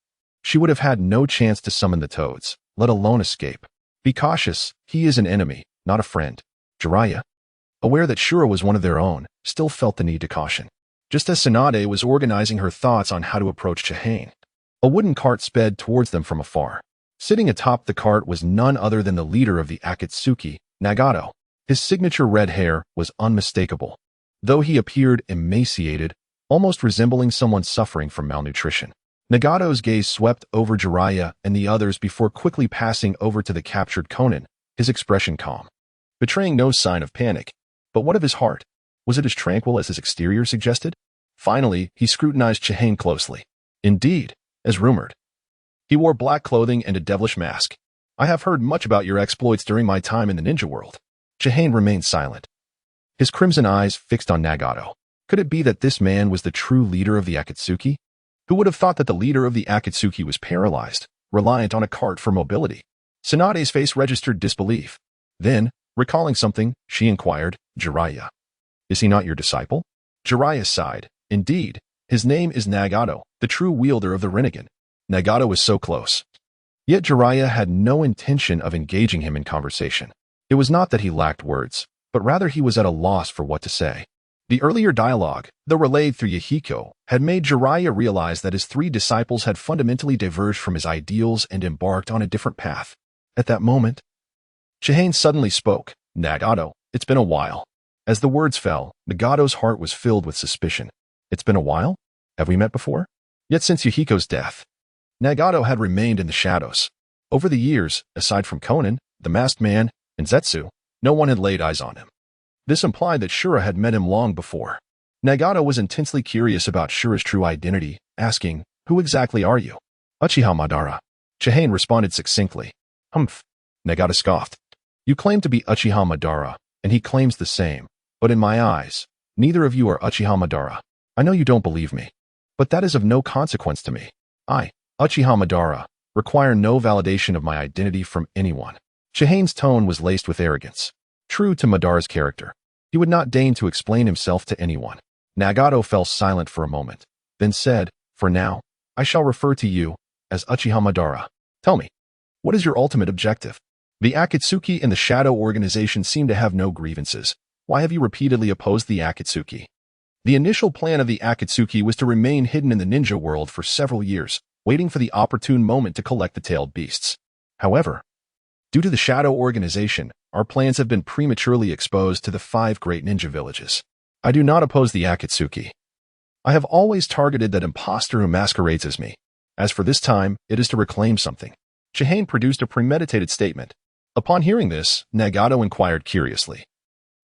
she would have had no chance to summon the toads, let alone escape. Be cautious, he is an enemy, not a friend. Jiraiya, aware that Shura was one of their own, still felt the need to caution. Just as Tsunade was organizing her thoughts on how to approach Chihane, a wooden cart sped towards them from afar. Sitting atop the cart was none other than the leader of the Akatsuki, Nagato. His signature red hair was unmistakable, though he appeared emaciated, almost resembling someone suffering from malnutrition. Nagato's gaze swept over Jiraiya and the others before quickly passing over to the captured Conan, his expression calm, betraying no sign of panic. But what of his heart? Was it as tranquil as his exterior suggested? Finally, he scrutinized Chihane closely. Indeed, as rumored. He wore black clothing and a devilish mask. I have heard much about your exploits during my time in the ninja world. Chihane remained silent, his crimson eyes fixed on Nagato. Could it be that this man was the true leader of the Akatsuki? Who would have thought that the leader of the Akatsuki was paralyzed, reliant on a cart for mobility? Tsunade's face registered disbelief. Then, recalling something, she inquired, Jiraiya. Is he not your disciple? Jiraiya sighed. Indeed, his name is Nagato, the true wielder of the Rinnegan. Nagato was so close. Yet Jiraiya had no intention of engaging him in conversation. It was not that he lacked words, but rather he was at a loss for what to say. The earlier dialogue, though relayed through Yahiko, had made Jiraiya realize that his three disciples had fundamentally diverged from his ideals and embarked on a different path. At that moment, Chihane suddenly spoke. Nagato, it's been a while. As the words fell, Nagato's heart was filled with suspicion. It's been a while? Have we met before? Yet since Yahiko's death, Nagato had remained in the shadows. Over the years, aside from Conan, the Masked Man, and Zetsu, no one had laid eyes on him. This implied that Shura had met him long before. Nagato was intensely curious about Shura's true identity, asking, Who exactly are you? Uchiha Madara. Chihane responded succinctly. Humph. Nagato scoffed. You claim to be Uchiha Madara, and he claims the same. But in my eyes, neither of you are Uchiha Madara. I know you don't believe me, but that is of no consequence to me. I, Uchiha Madara, require no validation of my identity from anyone. Chihane's tone was laced with arrogance. True to Madara's character, he would not deign to explain himself to anyone. Nagato fell silent for a moment, then said, For now, I shall refer to you as Uchiha Madara. Tell me, what is your ultimate objective? The Akatsuki and the Shadow Organization seem to have no grievances. Why have you repeatedly opposed the Akatsuki? The initial plan of the Akatsuki was to remain hidden in the ninja world for several years, waiting for the opportune moment to collect the tailed beasts. However, due to the Shadow Organization, our plans have been prematurely exposed to the 5 great ninja villages. I do not oppose the Akatsuki. I have always targeted that imposter who masquerades as me. As for this time, it is to reclaim something. Chihane produced a premeditated statement. Upon hearing this, Nagato inquired curiously.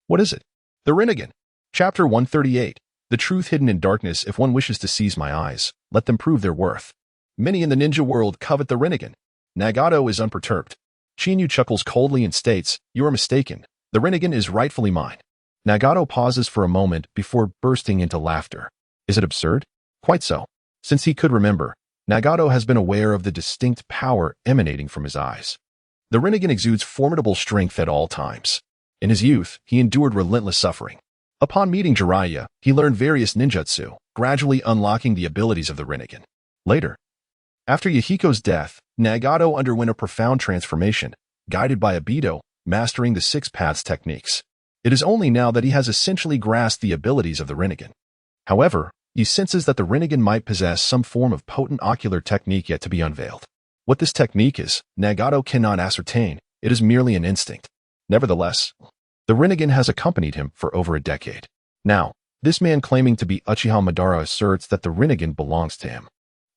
What is it? The Rinnegan. Chapter 138. The truth hidden in darkness. If one wishes to seize my eyes, let them prove their worth. Many in the ninja world covet the Rinnegan. Nagato is unperturbed. Shinyu chuckles coldly and states, You are mistaken. The Rinnegan is rightfully mine. Nagato pauses for a moment before bursting into laughter. Is it absurd? Quite so. Since he could remember, Nagato has been aware of the distinct power emanating from his eyes. The Rinnegan exudes formidable strength at all times. In his youth, he endured relentless suffering. Upon meeting Jiraiya, he learned various ninjutsu, gradually unlocking the abilities of the Rinnegan. Later, after Yahiko's death, Nagato underwent a profound transformation, guided by Obito, mastering the 6 paths techniques. It is only now that he has essentially grasped the abilities of the Rinnegan. However, he senses that the Rinnegan might possess some form of potent ocular technique yet to be unveiled. What this technique is, Nagato cannot ascertain. It is merely an instinct. Nevertheless, the Rinnegan has accompanied him for over a decade. Now, this man claiming to be Uchiha Madara asserts that the Rinnegan belongs to him.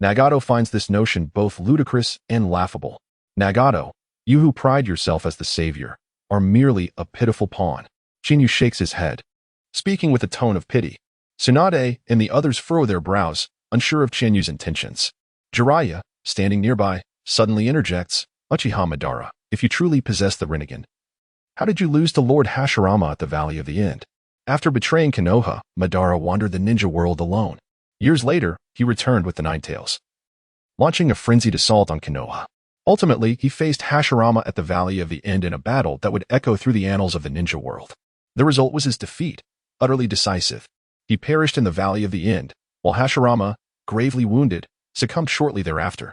Nagato finds this notion both ludicrous and laughable. Nagato, you who pride yourself as the savior, are merely a pitiful pawn. Shinyu shakes his head, speaking with a tone of pity. Tsunade and the others furrow their brows, unsure of Chinyu's intentions. Jiraiya, standing nearby, suddenly interjects, Uchiha Madara, if you truly possess the Rinnegan, how did you lose to Lord Hashirama at the Valley of the End? After betraying Konoha, Madara wandered the ninja world alone. Years later, he returned with the Nine Tails, launching a frenzied assault on Konoha. Ultimately, he faced Hashirama at the Valley of the End in a battle that would echo through the annals of the ninja world. The result was his defeat, utterly decisive. He perished in the Valley of the End, while Hashirama, gravely wounded, succumbed shortly thereafter.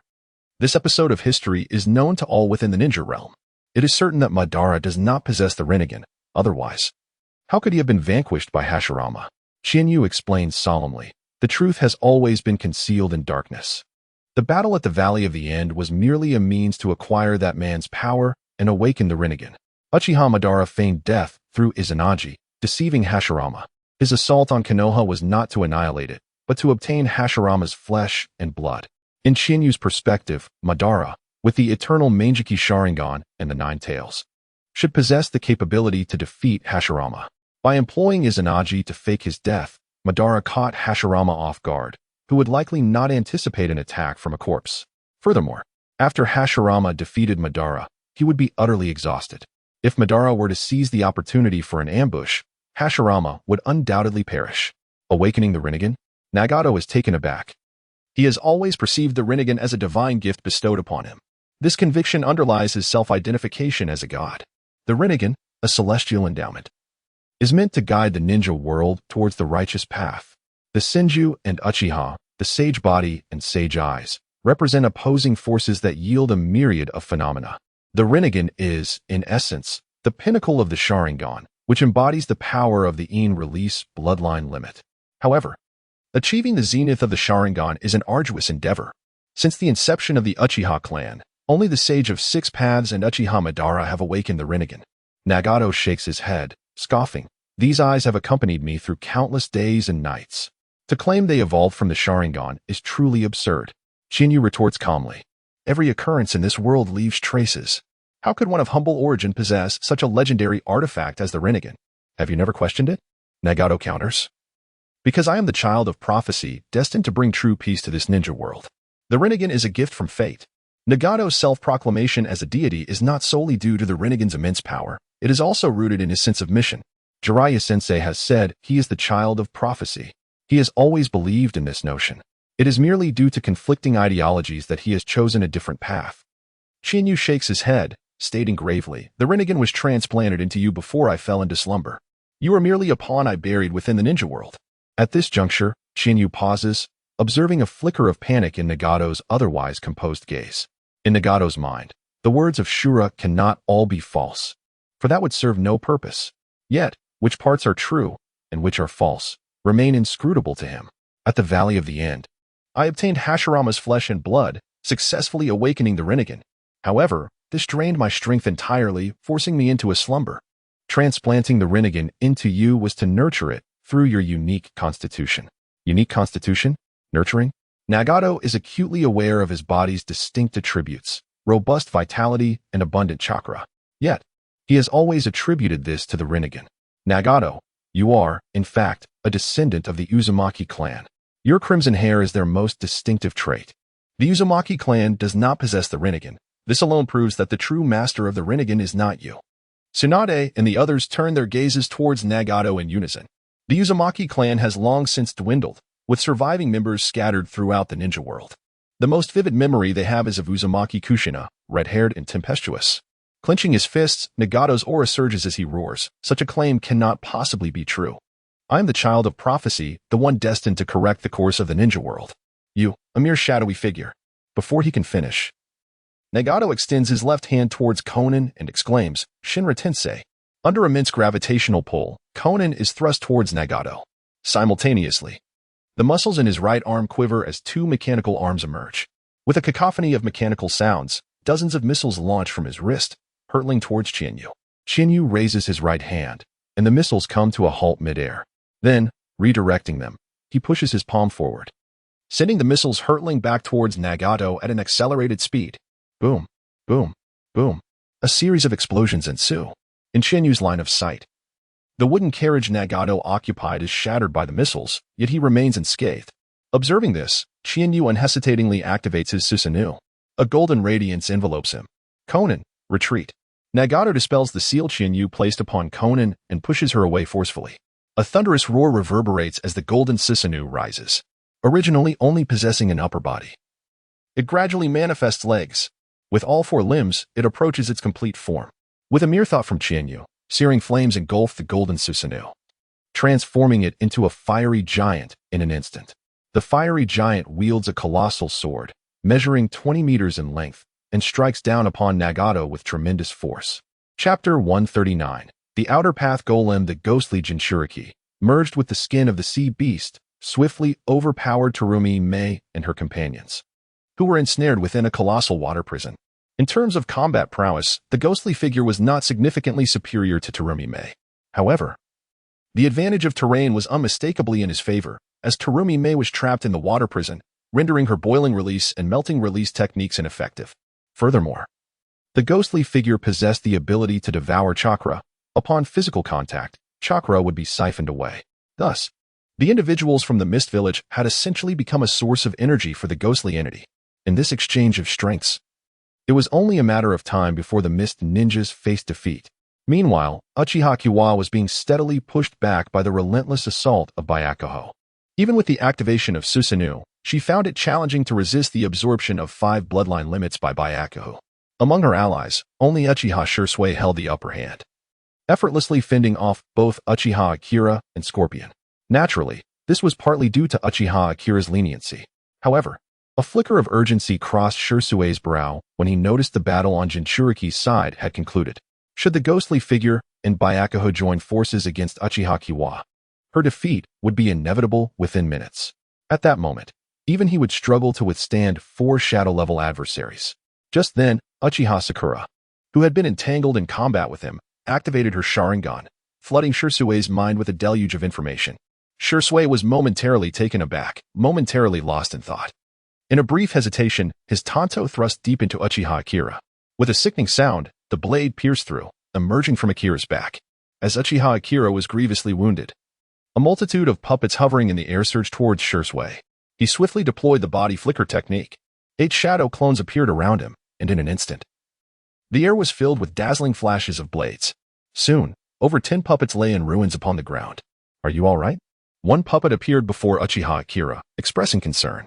This episode of history is known to all within the ninja realm. It is certain that Madara does not possess the Rinnegan. Otherwise, how could he have been vanquished by Hashirama? Shinyu explains solemnly, the truth has always been concealed in darkness. The battle at the Valley of the End was merely a means to acquire that man's power and awaken the Rinnegan. Uchiha Madara feigned death through Izanagi, deceiving Hashirama. His assault on Konoha was not to annihilate it, but to obtain Hashirama's flesh and blood. In Chinyu's perspective, Madara, with the eternal Mangeki Sharingan and the Nine Tails, should possess the capability to defeat Hashirama. By employing Izanagi to fake his death, Madara caught Hashirama off guard, who would likely not anticipate an attack from a corpse. Furthermore, after Hashirama defeated Madara, he would be utterly exhausted. If Madara were to seize the opportunity for an ambush, Hashirama would undoubtedly perish. Awakening the Rinnegan, Nagato is taken aback. He has always perceived the Rinnegan as a divine gift bestowed upon him. This conviction underlies his self-identification as a god. The Rinnegan, a celestial endowment, is meant to guide the ninja world towards the righteous path. The Senju and Uchiha, the sage body and sage eyes, represent opposing forces that yield a myriad of phenomena. The Rinnegan is, in essence, the pinnacle of the Sharingan, which embodies the power of the In release bloodline limit. However, achieving the zenith of the Sharingan is an arduous endeavor. Since the inception of the Uchiha clan, only the Sage of Six Paths and Uchiha Madara have awakened the Rinnegan. Nagato shakes his head, scoffing. These eyes have accompanied me through countless days and nights. To claim they evolved from the Sharingan is truly absurd. Chinyu retorts calmly. Every occurrence in this world leaves traces. How could one of humble origin possess such a legendary artifact as the Rinnegan? Have you never questioned it? Nagato counters. Because I am the child of prophecy, destined to bring true peace to this ninja world. The Rinnegan is a gift from fate. Nagato's self-proclamation as a deity is not solely due to the Rinnegan's immense power. It is also rooted in his sense of mission. Jiraiya-sensei has said he is the child of prophecy. He has always believed in this notion. It is merely due to conflicting ideologies that he has chosen a different path. Chinyu shakes his head, stating gravely, the Rinnegan was transplanted into you before I fell into slumber. You are merely a pawn I buried within the ninja world. At this juncture, Chinyu pauses, observing a flicker of panic in Nagato's otherwise composed gaze. In Nagato's mind, the words of Shura cannot all be false, for that would serve no purpose. Yet, which parts are true and which are false remain inscrutable to him. At the Valley of the End, I obtained Hashirama's flesh and blood, successfully awakening the Rinnegan. However, this drained my strength entirely, forcing me into a slumber. Transplanting the Rinnegan into you was to nurture it through your unique constitution. Unique constitution? Nurturing? Nagato is acutely aware of his body's distinct attributes, robust vitality and abundant chakra. Yet, he has always attributed this to the Rinnegan. Nagato, you are, in fact, a descendant of the Uzumaki clan. Your crimson hair is their most distinctive trait. The Uzumaki clan does not possess the Rinnegan. This alone proves that the true master of the Rinnegan is not you. Tsunade and the others turn their gazes towards Nagato in unison. The Uzumaki clan has long since dwindled, with surviving members scattered throughout the ninja world. The most vivid memory they have is of Uzumaki Kushina, red-haired and tempestuous. Clenching his fists, Nagato's aura surges as he roars. Such a claim cannot possibly be true. I am the child of prophecy, the one destined to correct the course of the ninja world. You, a mere shadowy figure. Before he can finish, Nagato extends his left hand towards Konan and exclaims, Shinra Tensei. Under immense gravitational pull, Konan is thrust towards Nagato. Simultaneously, the muscles in his right arm quiver as two mechanical arms emerge. With a cacophony of mechanical sounds, dozens of missiles launch from his wrist, hurtling towards Chinyu. Chinyu raises his right hand, and the missiles come to a halt midair. Then, redirecting them, he pushes his palm forward, sending the missiles hurtling back towards Nagato at an accelerated speed. Boom, boom, boom. A series of explosions ensue. In Chinyu's line of sight, the wooden carriage Nagato occupied is shattered by the missiles, yet he remains unscathed. Observing this, Chinyu unhesitatingly activates his Susanoo. A golden radiance envelopes him. Konan, retreat. Nagato dispels the seal Chinyu placed upon Konan and pushes her away forcefully. A thunderous roar reverberates as the golden Susanoo rises. Originally only possessing an upper body, it gradually manifests legs. With all four limbs, it approaches its complete form. With a mere thought from Chinyu, searing flames engulf the golden Susanoo, transforming it into a fiery giant in an instant. The fiery giant wields a colossal sword, measuring 20 meters in length, and strikes down upon Nagato with tremendous force. Chapter 139. The Outer Path Golem, the ghostly Jinchuriki, merged with the skin of the sea beast, swiftly overpowered Terumi Mei and her companions, who were ensnared within a colossal water prison. In terms of combat prowess, the ghostly figure was not significantly superior to Terumi Mei. However, the advantage of terrain was unmistakably in his favor, as Terumi Mei was trapped in the water prison, rendering her boiling release and melting release techniques ineffective. Furthermore, the ghostly figure possessed the ability to devour chakra. Upon physical contact, chakra would be siphoned away. Thus, the individuals from the Mist Village had essentially become a source of energy for the ghostly entity. In this exchange of strengths, it was only a matter of time before the Mist ninjas faced defeat. Meanwhile, Uchiha Chiba was being steadily pushed back by the relentless assault of Byakuho. Even with the activation of Susanoo, she found it challenging to resist the absorption of 5 bloodline limits by Byakuho. Among her allies, only Uchiha Shursui held the upper hand, effortlessly fending off both Uchiha Akira and Scorpion. Naturally, this was partly due to Uchiha Akira's leniency. However, a flicker of urgency crossed Shursui's brow when he noticed the battle on Jinchuriki's side had concluded. Should the ghostly figure and Byakuho join forces against Uchiha Chiba, her defeat would be inevitable within minutes. At that moment, even he would struggle to withstand 4 shadow-level adversaries. Just then, Uchiha Sakura, who had been entangled in combat with him, activated her Sharingan, flooding Shursui's mind with a deluge of information. Shursui was momentarily taken aback, momentarily lost in thought. In a brief hesitation, his tanto thrust deep into Uchiha Akira. With a sickening sound, the blade pierced through, emerging from Akira's back. As Uchiha Akira was grievously wounded, a multitude of puppets hovering in the air surged towards Shursui. He swiftly deployed the body flicker technique. 8 shadow clones appeared around him, and in an instant, the air was filled with dazzling flashes of blades. Soon, over 10 puppets lay in ruins upon the ground. Are you all right? One puppet appeared before Uchiha Akira, expressing concern.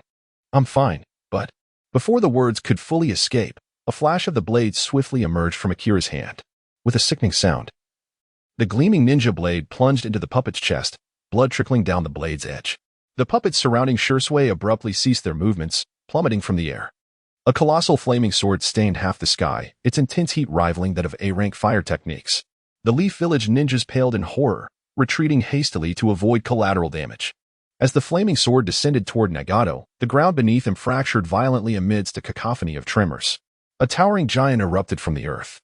I'm fine, but before the words could fully escape, a flash of the blade swiftly emerged from Akira's hand. With a sickening sound, the gleaming ninja blade plunged into the puppet's chest, blood trickling down the blade's edge. The puppets surrounding Shursui abruptly ceased their movements, plummeting from the air. A colossal flaming sword stained half the sky, its intense heat rivaling that of A-rank fire techniques. The Leaf Village ninjas paled in horror, retreating hastily to avoid collateral damage. As the flaming sword descended toward Nagato, the ground beneath him fractured violently amidst a cacophony of tremors. A towering giant erupted from the earth,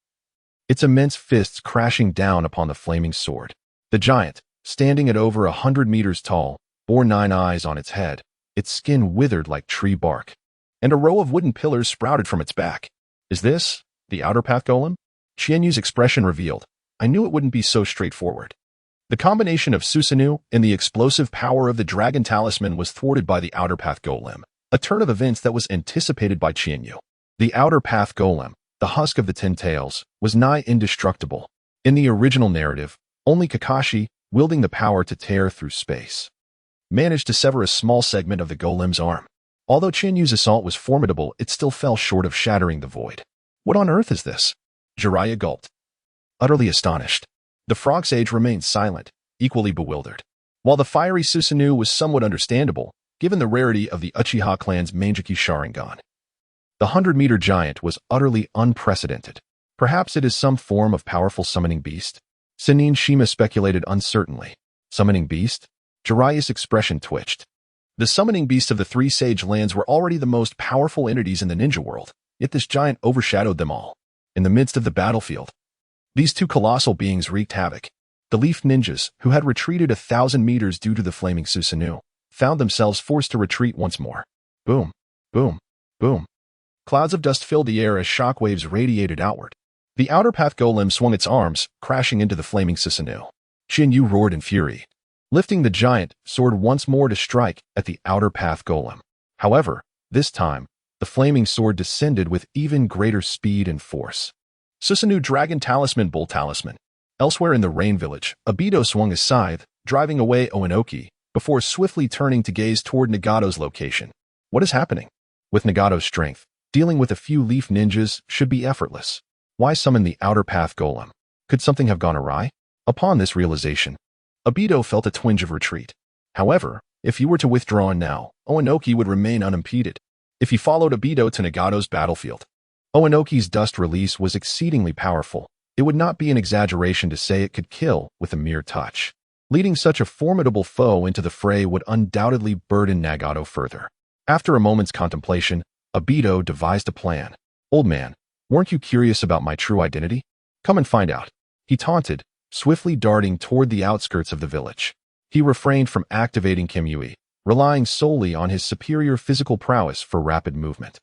its immense fists crashing down upon the flaming sword. The giant, standing at over 100 meters tall, bore 9 eyes on its head, its skin withered like tree bark, and a row of wooden pillars sprouted from its back. Is this the Outer Path Golem? Qianyu's expression revealed. I knew it wouldn't be so straightforward. The combination of Susanoo and the explosive power of the Dragon Talisman was thwarted by the Outer Path Golem, a turn of events that was anticipated by Qianyu. The Outer Path Golem, the husk of the 10 tails, was nigh indestructible. In the original narrative, only Kakashi, wielding the power to tear through space, managed to sever a small segment of the golem's arm. Although Qianyu's assault was formidable, it still fell short of shattering the void. What on earth is this? Jiraiya gulped, utterly astonished. The Frog Sage remained silent, equally bewildered. While the fiery Susanoo was somewhat understandable, given the rarity of the Uchiha clan's Mangeki Sharingan, the 100-meter giant was utterly unprecedented. Perhaps it is some form of powerful summoning beast? Senin Shima speculated uncertainly. Summoning beast? Jiraiya's expression twitched. The summoning beasts of the 3 sage lands were already the most powerful entities in the ninja world, yet this giant overshadowed them all. In the midst of the battlefield, these 2 colossal beings wreaked havoc. The Leaf Ninjas, who had retreated 1,000 meters due to the flaming Susanoo, found themselves forced to retreat once more. Boom, boom, boom. Clouds of dust filled the air as shockwaves radiated outward. The Outer Path Golem swung its arms, crashing into the flaming Susanoo. Qianyu roared in fury, lifting the giant sword once more to strike at the Outer Path Golem. However, this time, the flaming sword descended with even greater speed and force. Susanoo Dragon Talisman Bull Talisman. Elsewhere in the Rain Village, Obito swung his scythe, driving away Oinoki, before swiftly turning to gaze toward Nagato's location. What is happening? With Nagato's strength, dealing with a few Leaf Ninjas should be effortless. Why summon the Outer Path Golem? Could something have gone awry? Upon this realization, Obito felt a twinge of retreat. However, if he were to withdraw now, Oinoki would remain unimpeded. If he followed Obito to Nagato's battlefield, Oinoki's dust release was exceedingly powerful. It would not be an exaggeration to say it could kill with a mere touch. Leading such a formidable foe into the fray would undoubtedly burden Nagato further. After a moment's contemplation, Obito devised a plan. Old man, weren't you curious about my true identity? Come and find out. He taunted, swiftly darting toward the outskirts of the village. He refrained from activating Kimui, relying solely on his superior physical prowess for rapid movement.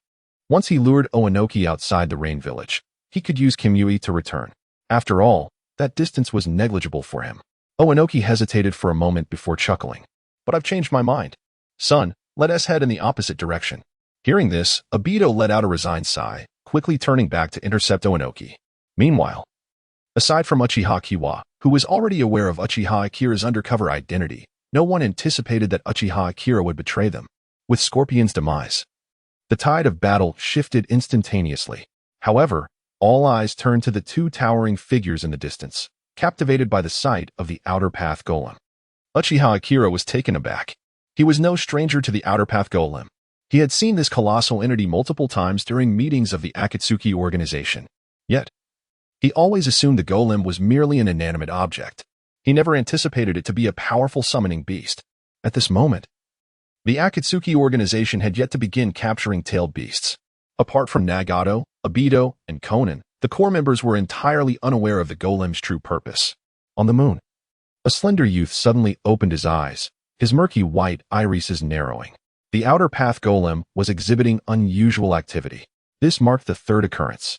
Once he lured Oenoki outside the rain village, he could use Kimui to return. After all, that distance was negligible for him. Oenoki hesitated for a moment before chuckling. But I've changed my mind. Son, let us head in the opposite direction. Hearing this, Obito let out a resigned sigh, quickly turning back to intercept Oenoki. Meanwhile, aside from Uchiha Chiba, who was already aware of Uchiha Akira's undercover identity, no one anticipated that Uchiha Akira would betray them. With Scorpion's demise, the tide of battle shifted instantaneously. However, all eyes turned to the two towering figures in the distance, captivated by the sight of the Outer Path Golem. Uchiha Akira was taken aback. He was no stranger to the Outer Path Golem. He had seen this colossal entity multiple times during meetings of the Akatsuki organization. Yet, he always assumed the golem was merely an inanimate object. He never anticipated it to be a powerful summoning beast. At this moment, the Akatsuki organization had yet to begin capturing tailed beasts. Apart from Nagato, Obito, and Konan, the core members were entirely unaware of the golem's true purpose. On the moon, a slender youth suddenly opened his eyes, his murky white irises narrowing. The Outer Path Golem was exhibiting unusual activity. This marked the third occurrence.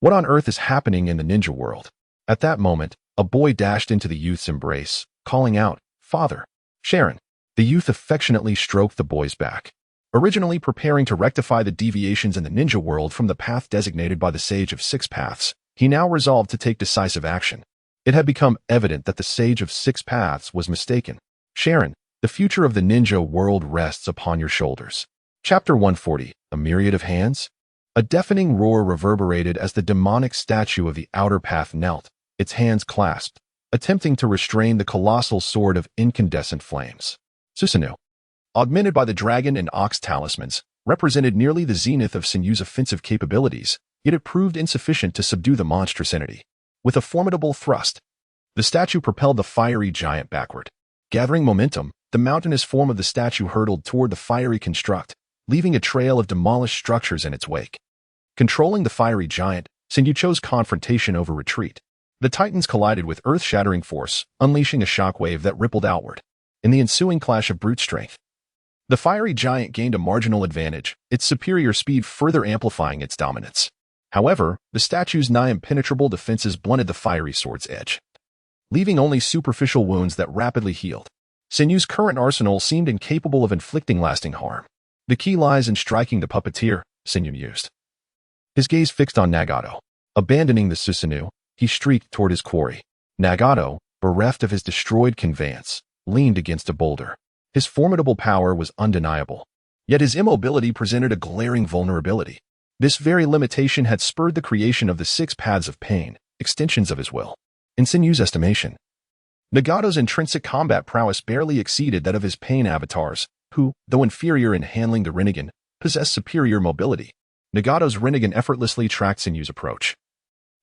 What on earth is happening in the ninja world? At that moment, a boy dashed into the youth's embrace, calling out, "Father!" Sharon. The youth affectionately stroked the boy's back. Originally preparing to rectify the deviations in the ninja world from the path designated by the Sage of Six Paths, he now resolved to take decisive action. It had become evident that the Sage of Six Paths was mistaken. Sharon, the future of the ninja world rests upon your shoulders. Chapter 140, A Myriad of Hands? A deafening roar reverberated as the demonic statue of the Outer Path knelt, its hands clasped, attempting to restrain the colossal sword of incandescent flames. Susanoo, augmented by the dragon and ox talismans, represented nearly the zenith of Sinyu's offensive capabilities, yet it proved insufficient to subdue the monstrous entity. With a formidable thrust, the statue propelled the fiery giant backward. Gathering momentum, the mountainous form of the statue hurtled toward the fiery construct, leaving a trail of demolished structures in its wake. Controlling the fiery giant, Sinyu chose confrontation over retreat. The titans collided with earth-shattering force, unleashing a shockwave that rippled outward. In the ensuing clash of brute strength, the fiery giant gained a marginal advantage, its superior speed further amplifying its dominance. However, the statue's nigh impenetrable defenses blunted the fiery sword's edge, leaving only superficial wounds that rapidly healed. Sinyu's current arsenal seemed incapable of inflicting lasting harm. The key lies in striking the puppeteer, Sinyu mused. His gaze fixed on Nagato. Abandoning the Susanoo, he streaked toward his quarry. Nagato, bereft of his destroyed conveyance, leaned against a boulder. His formidable power was undeniable, yet his immobility presented a glaring vulnerability. This very limitation had spurred the creation of the six paths of pain, extensions of his will. In Sinyu's estimation, Nagato's intrinsic combat prowess barely exceeded that of his pain avatars, who, though inferior in handling the Rinnegan, possessed superior mobility. Nagato's Rinnegan effortlessly tracked Sinyu's approach,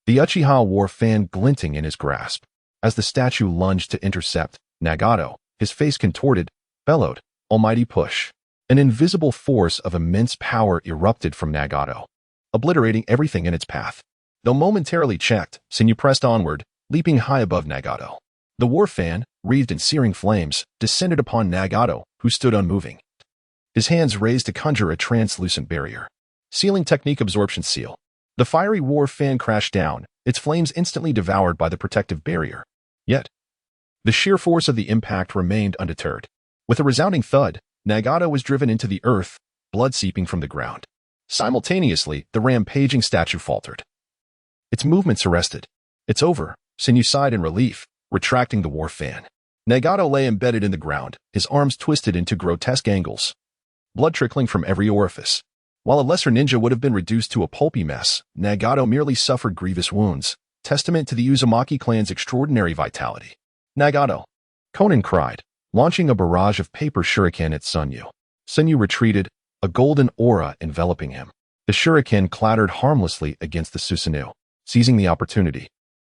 the Uchiha war fan glinting in his grasp. As the statue lunged to intercept, Nagato, his face contorted, bellowed, "Almighty push." An invisible force of immense power erupted from Nagato, obliterating everything in its path. Though momentarily checked, Sinyu pressed onward, leaping high above Nagato. The war fan, wreathed in searing flames, descended upon Nagato, who stood unmoving, his hands raised to conjure a translucent barrier. Sealing technique absorption seal. The fiery war fan crashed down, its flames instantly devoured by the protective barrier. Yet, the sheer force of the impact remained undeterred. With a resounding thud, Nagato was driven into the earth, blood seeping from the ground. Simultaneously, the rampaging statue faltered. Its movements arrested. "It's over," Sinyu sighed in relief, retracting the war fan. Nagato lay embedded in the ground, his arms twisted into grotesque angles, blood trickling from every orifice. While a lesser ninja would have been reduced to a pulpy mess, Nagato merely suffered grievous wounds, testament to the Uzumaki clan's extraordinary vitality. "Nagato!" Konan cried, launching a barrage of paper shuriken at Sunyu. Sunyu retreated, a golden aura enveloping him. The shuriken clattered harmlessly against the Susanoo. Seizing the opportunity,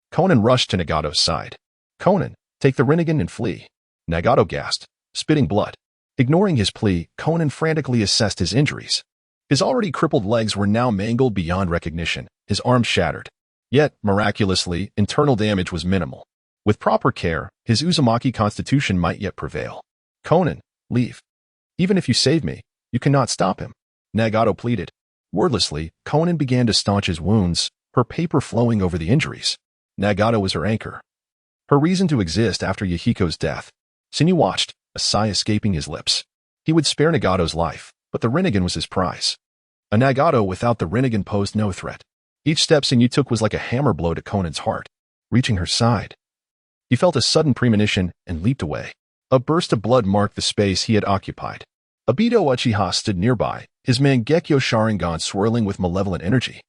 Konan rushed to Nagato's side. "Konan, take the Rinnegan and flee." Nagato gasped, spitting blood. Ignoring his plea, Konan frantically assessed his injuries. His already crippled legs were now mangled beyond recognition, his arms shattered. Yet, miraculously, internal damage was minimal. With proper care, his Uzumaki constitution might yet prevail. "Konan, leave." Even if you save me, you cannot stop him, Nagato pleaded. Wordlessly, Konan began to staunch his wounds, her paper flowing over the injuries. Nagato was her anchor, her reason to exist after Yahiko's death. Sinyu watched, a sigh escaping his lips. He would spare Nagato's life, but the Rinnegan was his prize. A Nagato without the Rinnegan posed no threat. Each step Sinyu took was like a hammer blow to Konan's heart. Reaching her side, he felt a sudden premonition and leaped away. A burst of blood marked the space he had occupied. Obito Uchiha stood nearby, his Mangekyo Sharingan swirling with malevolent energy.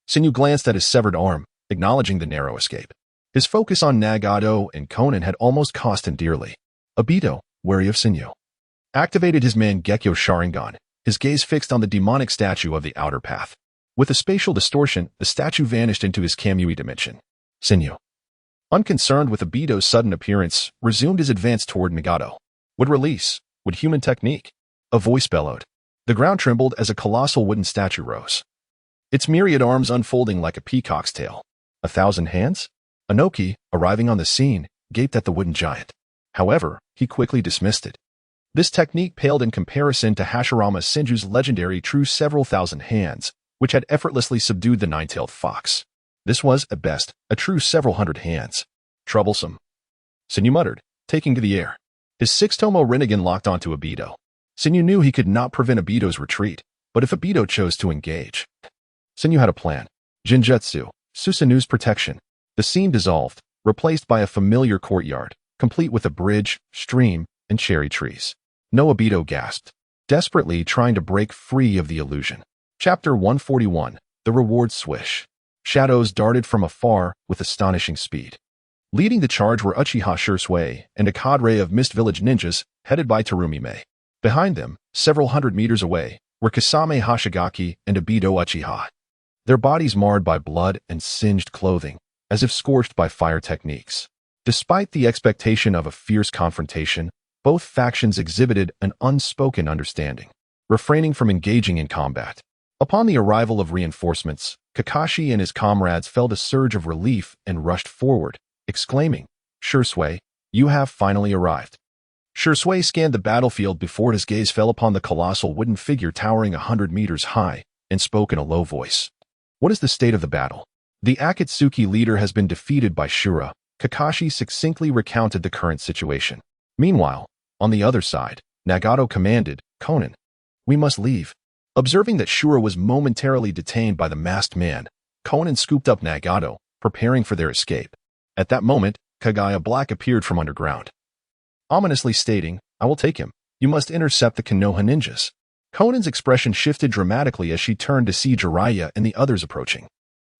Sinyu glanced at his severed arm, acknowledging the narrow escape. His focus on Nagato and Konan had almost cost him dearly. Obito, wary of Sinyu, activated his Mangekyo Sharingan, his gaze fixed on the demonic statue of the outer path. With a spatial distortion, the statue vanished into his Kamui dimension. Sinyu, unconcerned with Obito's sudden appearance, resumed his advance toward Nagato. Would release, would human technique? A voice bellowed. The ground trembled as a colossal wooden statue rose, its myriad arms unfolding like a peacock's tail. 1,000 hands? Inoki, arriving on the scene, gaped at the wooden giant. However, he quickly dismissed it. This technique paled in comparison to Hashirama Senju's legendary true several thousand hands, which had effortlessly subdued the nine-tailed fox. This was, at best, a true several hundred hands. Troublesome, Sinyu muttered, taking to the air. His six-tomo Rinnegan locked onto Obito. Sinyu knew he could not prevent Obito's retreat, but if Obito chose to engage, Sinyu had a plan. Jinjutsu, Susanu's protection. The scene dissolved, replaced by a familiar courtyard, complete with a bridge, stream, and cherry trees. No, Obito gasped, desperately trying to break free of the illusion. Chapter 141, The Reward Swish. Shadows darted from afar with astonishing speed. Leading the charge were Uchiha Shursui and a cadre of Mist Village ninjas, headed by Terumi-mei. Behind them, several hundred meters away, were Kasame Hashigaki and Obito Uchiha, their bodies marred by blood and singed clothing, as if scorched by fire techniques. Despite the expectation of a fierce confrontation, both factions exhibited an unspoken understanding, refraining from engaging in combat. Upon the arrival of reinforcements, Kakashi and his comrades felt a surge of relief and rushed forward, exclaiming, "Shursui, you have finally arrived." Shursui scanned the battlefield before his gaze fell upon the colossal wooden figure towering 100 meters high, and spoke in a low voice. "What is the state of the battle?" "The Akatsuki leader has been defeated by Shura," Kakashi succinctly recounted the current situation. Meanwhile, on the other side, Nagato commanded, "Konan, we must leave." Observing that Shura was momentarily detained by the masked man, Konan scooped up Nagato, preparing for their escape. At that moment, Kagaya Black appeared from underground, ominously stating, "I will take him. You must intercept the Konoha ninjas." Konan's expression shifted dramatically as she turned to see Jiraiya and the others approaching.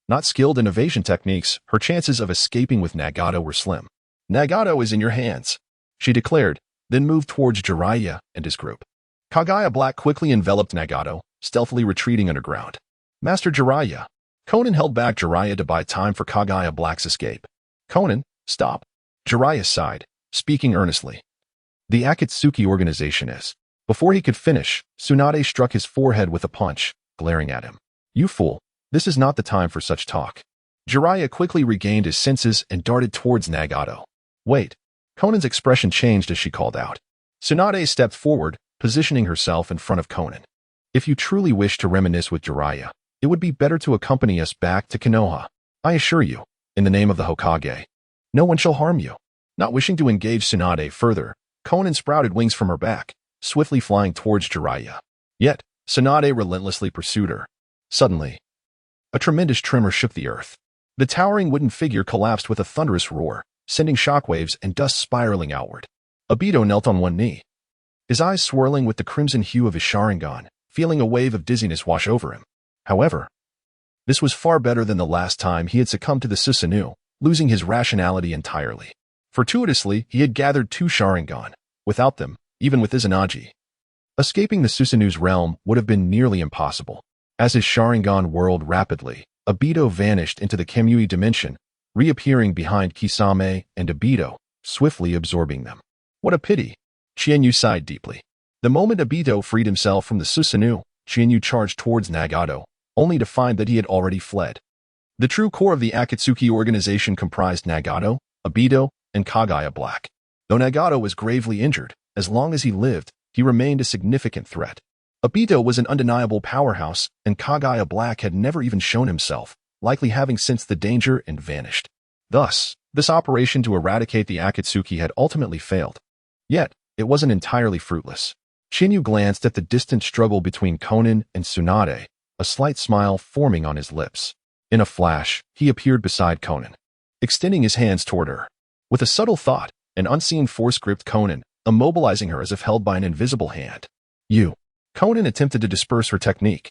Not skilled in evasion techniques, her chances of escaping with Nagato were slim. "Nagato is in your hands," she declared, then moved towards Jiraiya and his group. Kagaya Black quickly enveloped Nagato, stealthily retreating underground. "Master Jiraiya." Konan held back Jiraiya to buy time for Kagaya Black's escape. "Konan, stop." Jiraiya sighed, speaking earnestly. "The Akatsuki organization is." Before he could finish, Tsunade struck his forehead with a punch, glaring at him. "You fool, this is not the time for such talk." Jiraiya quickly regained his senses and darted towards Nagato. "Wait." Konan's expression changed as she called out. Tsunade stepped forward, positioning herself in front of Konan. "If you truly wish to reminisce with Jiraiya, it would be better to accompany us back to Konoha. I assure you, in the name of the Hokage, no one shall harm you." Not wishing to engage Tsunade further, Konan sprouted wings from her back, swiftly flying towards Jiraiya. Yet, Tsunade relentlessly pursued her. Suddenly, a tremendous tremor shook the earth. The towering wooden figure collapsed with a thunderous roar, sending shockwaves and dust spiraling outward. Obito knelt on one knee, his eyes swirling with the crimson hue of his Sharingan, feeling a wave of dizziness wash over him. However, this was far better than the last time he had succumbed to the Susanoo, losing his rationality entirely. Fortuitously, he had gathered 2 Sharingan. Without them, even with Izanagi, escaping the Susanoo's realm would have been nearly impossible. As his Sharingan whirled rapidly, Obito vanished into the Kamui dimension, reappearing behind Kisame and Obito, swiftly absorbing them. What a pity! Chienyu sighed deeply. The moment Obito freed himself from the Susanoo, Chienyu charged towards Nagato, only to find that he had already fled. The true core of the Akatsuki organization comprised Nagato, Obito, and Kagaya Black. Though Nagato was gravely injured, as long as he lived, he remained a significant threat. Obito was an undeniable powerhouse, and Kagaya Black had never even shown himself, likely having sensed the danger and vanished. Thus, this operation to eradicate the Akatsuki had ultimately failed. Yet, it wasn't entirely fruitless. Shinyu glanced at the distant struggle between Konan and Tsunade, a slight smile forming on his lips. In a flash, he appeared beside Konan, extending his hands toward her. With a subtle thought, an unseen force gripped Konan, immobilizing her as if held by an invisible hand. Konan attempted to disperse her technique,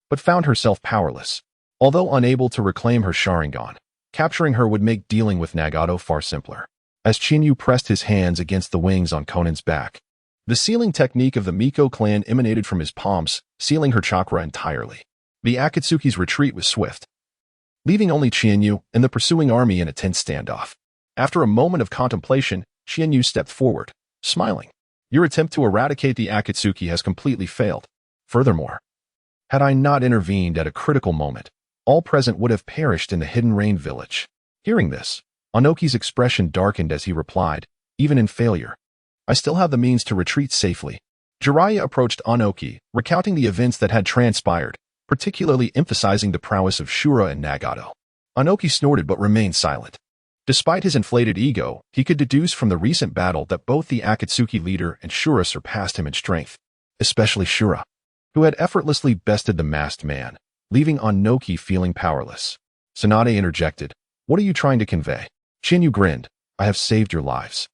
but found herself powerless. Although unable to reclaim her Sharingan, capturing her would make dealing with Nagato far simpler. As Shinyu pressed his hands against the wings on Konan's back, the sealing technique of the Miko clan emanated from his palms, sealing her chakra entirely. The Akatsuki's retreat was swift, leaving only Shinyu and the pursuing army in a tense standoff. After a moment of contemplation, Shinyu stepped forward, smiling. Your attempt to eradicate the Akatsuki has completely failed. Furthermore, had I not intervened at a critical moment, all present would have perished in the Hidden Rain village. Hearing this, Onoki's expression darkened as he replied, even in failure, I still have the means to retreat safely. Jiraiya approached Onoki, recounting the events that had transpired, particularly emphasizing the prowess of Shura and Nagato. Onoki snorted but remained silent. Despite his inflated ego, he could deduce from the recent battle that both the Akatsuki leader and Shura surpassed him in strength, especially Shura, who had effortlessly bested the masked man, leaving Onoki feeling powerless. Tsunade interjected, What are you trying to convey? Shinyu grinned, I have saved your lives.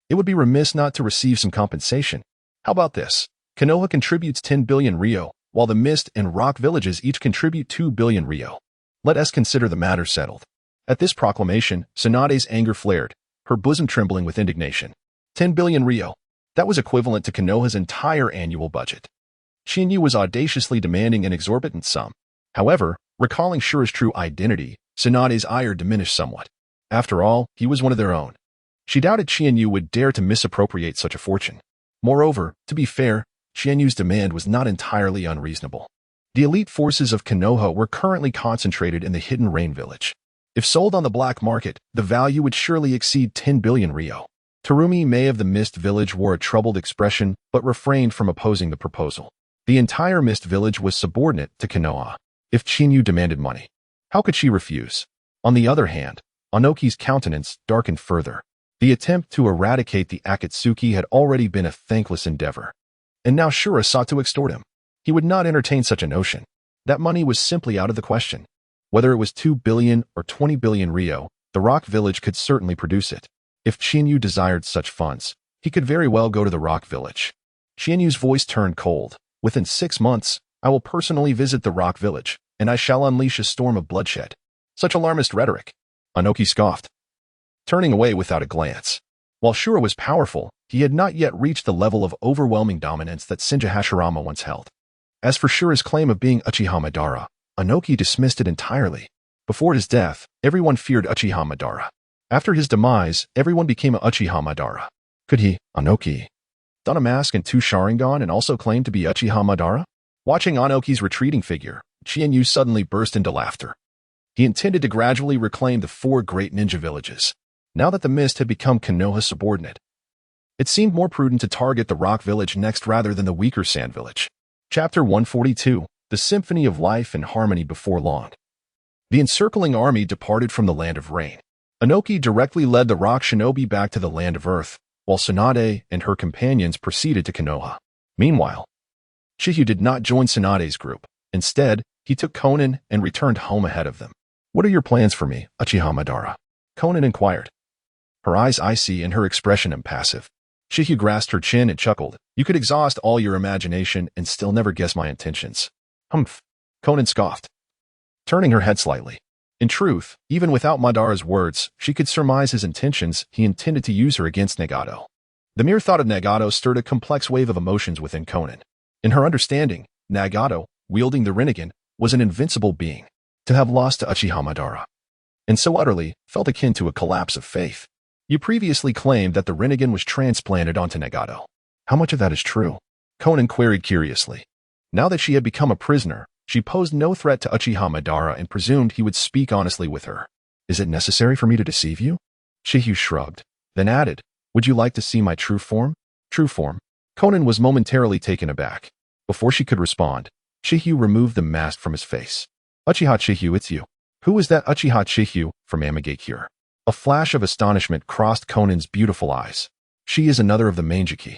It would be remiss not to receive some compensation. How about this? Konoha contributes 10 billion Ryo, while the Mist and Rock villages each contribute 2 billion Ryo. Let us consider the matter settled. At this proclamation, Tsunade's anger flared, her bosom trembling with indignation. 10 billion Ryo. That was equivalent to Konoha's entire annual budget. Shinyu was audaciously demanding an exorbitant sum. However, recalling Shura's true identity, Tsunade's ire diminished somewhat. After all, he was one of their own. She doubted Shinyu would dare to misappropriate such a fortune. Moreover, to be fair, Shinyu's demand was not entirely unreasonable. The elite forces of Konoha were currently concentrated in the Hidden Rain village. If sold on the black market, the value would surely exceed 10 billion Ryo. Terumi May of the Mist Village wore a troubled expression, but refrained from opposing the proposal. The entire Mist Village was subordinate to Konoha. If Shinyu demanded money, how could she refuse? On the other hand, Onoki's countenance darkened further. The attempt to eradicate the Akatsuki had already been a thankless endeavor. And now Shura sought to extort him. He would not entertain such a notion. That money was simply out of the question. Whether it was 2 billion or 20 billion Ryo, the Rock Village could certainly produce it. If Shinyu desired such funds, he could very well go to the Rock Village. Shinyu's voice turned cold. Within 6 months, I will personally visit the Rock Village, and I shall unleash a storm of bloodshed. Such alarmist rhetoric. Onoki scoffed, turning away without a glance. While Shura was powerful, he had not yet reached the level of overwhelming dominance that Senju Hashirama once held. As for Shura's claim of being Uchiha Madara, Onoki dismissed it entirely. Before his death, everyone feared Uchiha Madara. After his demise, everyone became Uchiha Madara. Could he, Onoki, don a mask and 2 Sharingan and also claim to be Uchiha Madara? Watching Onoki's retreating figure, Shinyu suddenly burst into laughter. He intended to gradually reclaim the 4 great ninja villages. Now that the Mist had become Konoha's subordinate, it seemed more prudent to target the Rock Village next rather than the weaker Sand Village. Chapter 142, The Symphony of Life and Harmony Before Long. The encircling army departed from the Land of Rain. Onoki directly led the Rock Shinobi back to the Land of Earth, while Tsunade and her companions proceeded to Konoha. Meanwhile, Chiyu did not join Tsunade's group. Instead, he took Konan and returned home ahead of them. What are your plans for me, Uchiha Madara? Konan inquired, her eyes icy and her expression impassive. Chiyu grasped her chin and chuckled. You could exhaust all your imagination and still never guess my intentions. Humph. Konan scoffed, turning her head slightly. In truth, even without Madara's words, she could surmise his intentions. He intended to use her against Nagato. The mere thought of Nagato stirred a complex wave of emotions within Konan. In her understanding, Nagato, wielding the Rinnegan, was an invincible being. To have lost to Uchiha Madara, and so utterly, felt akin to a collapse of faith. You previously claimed that the Rinnegan was transplanted onto Nagato. How much of that is true? Konan queried curiously. Now that she had become a prisoner, she posed no threat to Uchiha Madara and presumed he would speak honestly with her. Is it necessary for me to deceive you? Chiyu shrugged, then added, Would you like to see my true form? True form? Conan was momentarily taken aback. Before she could respond, Chihyu removed the mask from his face. Uchiha Chihyu, it's you. Who is that Uchiha Chihyu from Amagakure? A flash of astonishment crossed Conan's beautiful eyes. She is another of the Mangeki.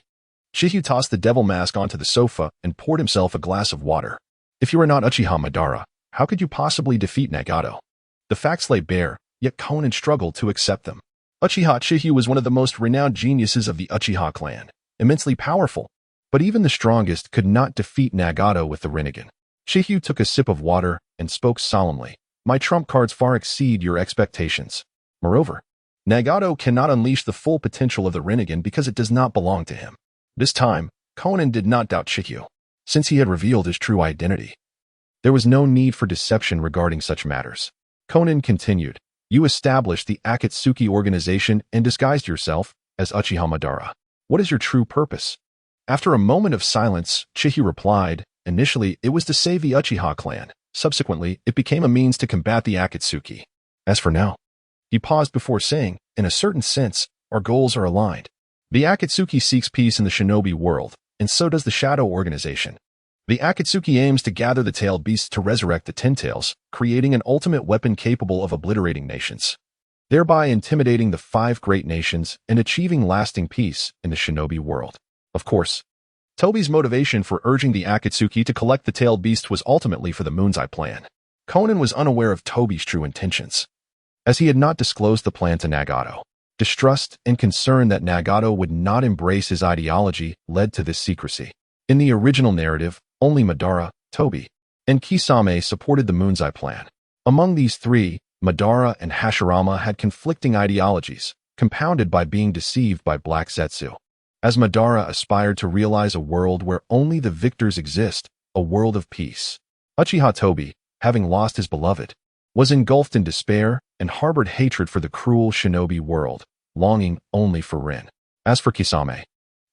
Chihyu tossed the devil mask onto the sofa and poured himself a glass of water. If you are not Uchiha Madara, how could you possibly defeat Nagato? The facts lay bare, yet Conan struggled to accept them. Uchiha Chihyu was one of the most renowned geniuses of the Uchiha clan, immensely powerful, but even the strongest could not defeat Nagato with the Rinnegan. Chihyu took a sip of water and spoke solemnly. My trump cards far exceed your expectations. Moreover, Nagato cannot unleash the full potential of the Rinnegan because it does not belong to him. This time, Conan did not doubt Chihyu, since he had revealed his true identity. There was no need for deception regarding such matters. Conan continued, you established the Akatsuki organization and disguised yourself as Uchiha Madara. What is your true purpose? After a moment of silence, Chihyu replied, initially it was to save the Uchiha clan. Subsequently, it became a means to combat the Akatsuki. As for now, he paused before saying, in a certain sense, our goals are aligned. The Akatsuki seeks peace in the shinobi world, and so does the Shadow Organization. The Akatsuki aims to gather the tailed beasts to resurrect the Ten Tails, creating an ultimate weapon capable of obliterating nations, thereby intimidating the 5 great nations and achieving lasting peace in the shinobi world. Of course, Tobi's motivation for urging the Akatsuki to collect the tailed beast was ultimately for the Moon's Eye plan. Conan was unaware of Tobi's true intentions, as he had not disclosed the plan to Nagato. Distrust and concern that Nagato would not embrace his ideology led to this secrecy. In the original narrative, only Madara, Tobi, and Kisame supported the Moon's Eye plan. Among these 3, Madara and Hashirama had conflicting ideologies, compounded by being deceived by Black Zetsu. As Madara aspired to realize a world where only the victors exist, a world of peace, Uchiha Tobi, having lost his beloved, was engulfed in despair and harbored hatred for the cruel shinobi world, longing only for Rin. As for Kisame,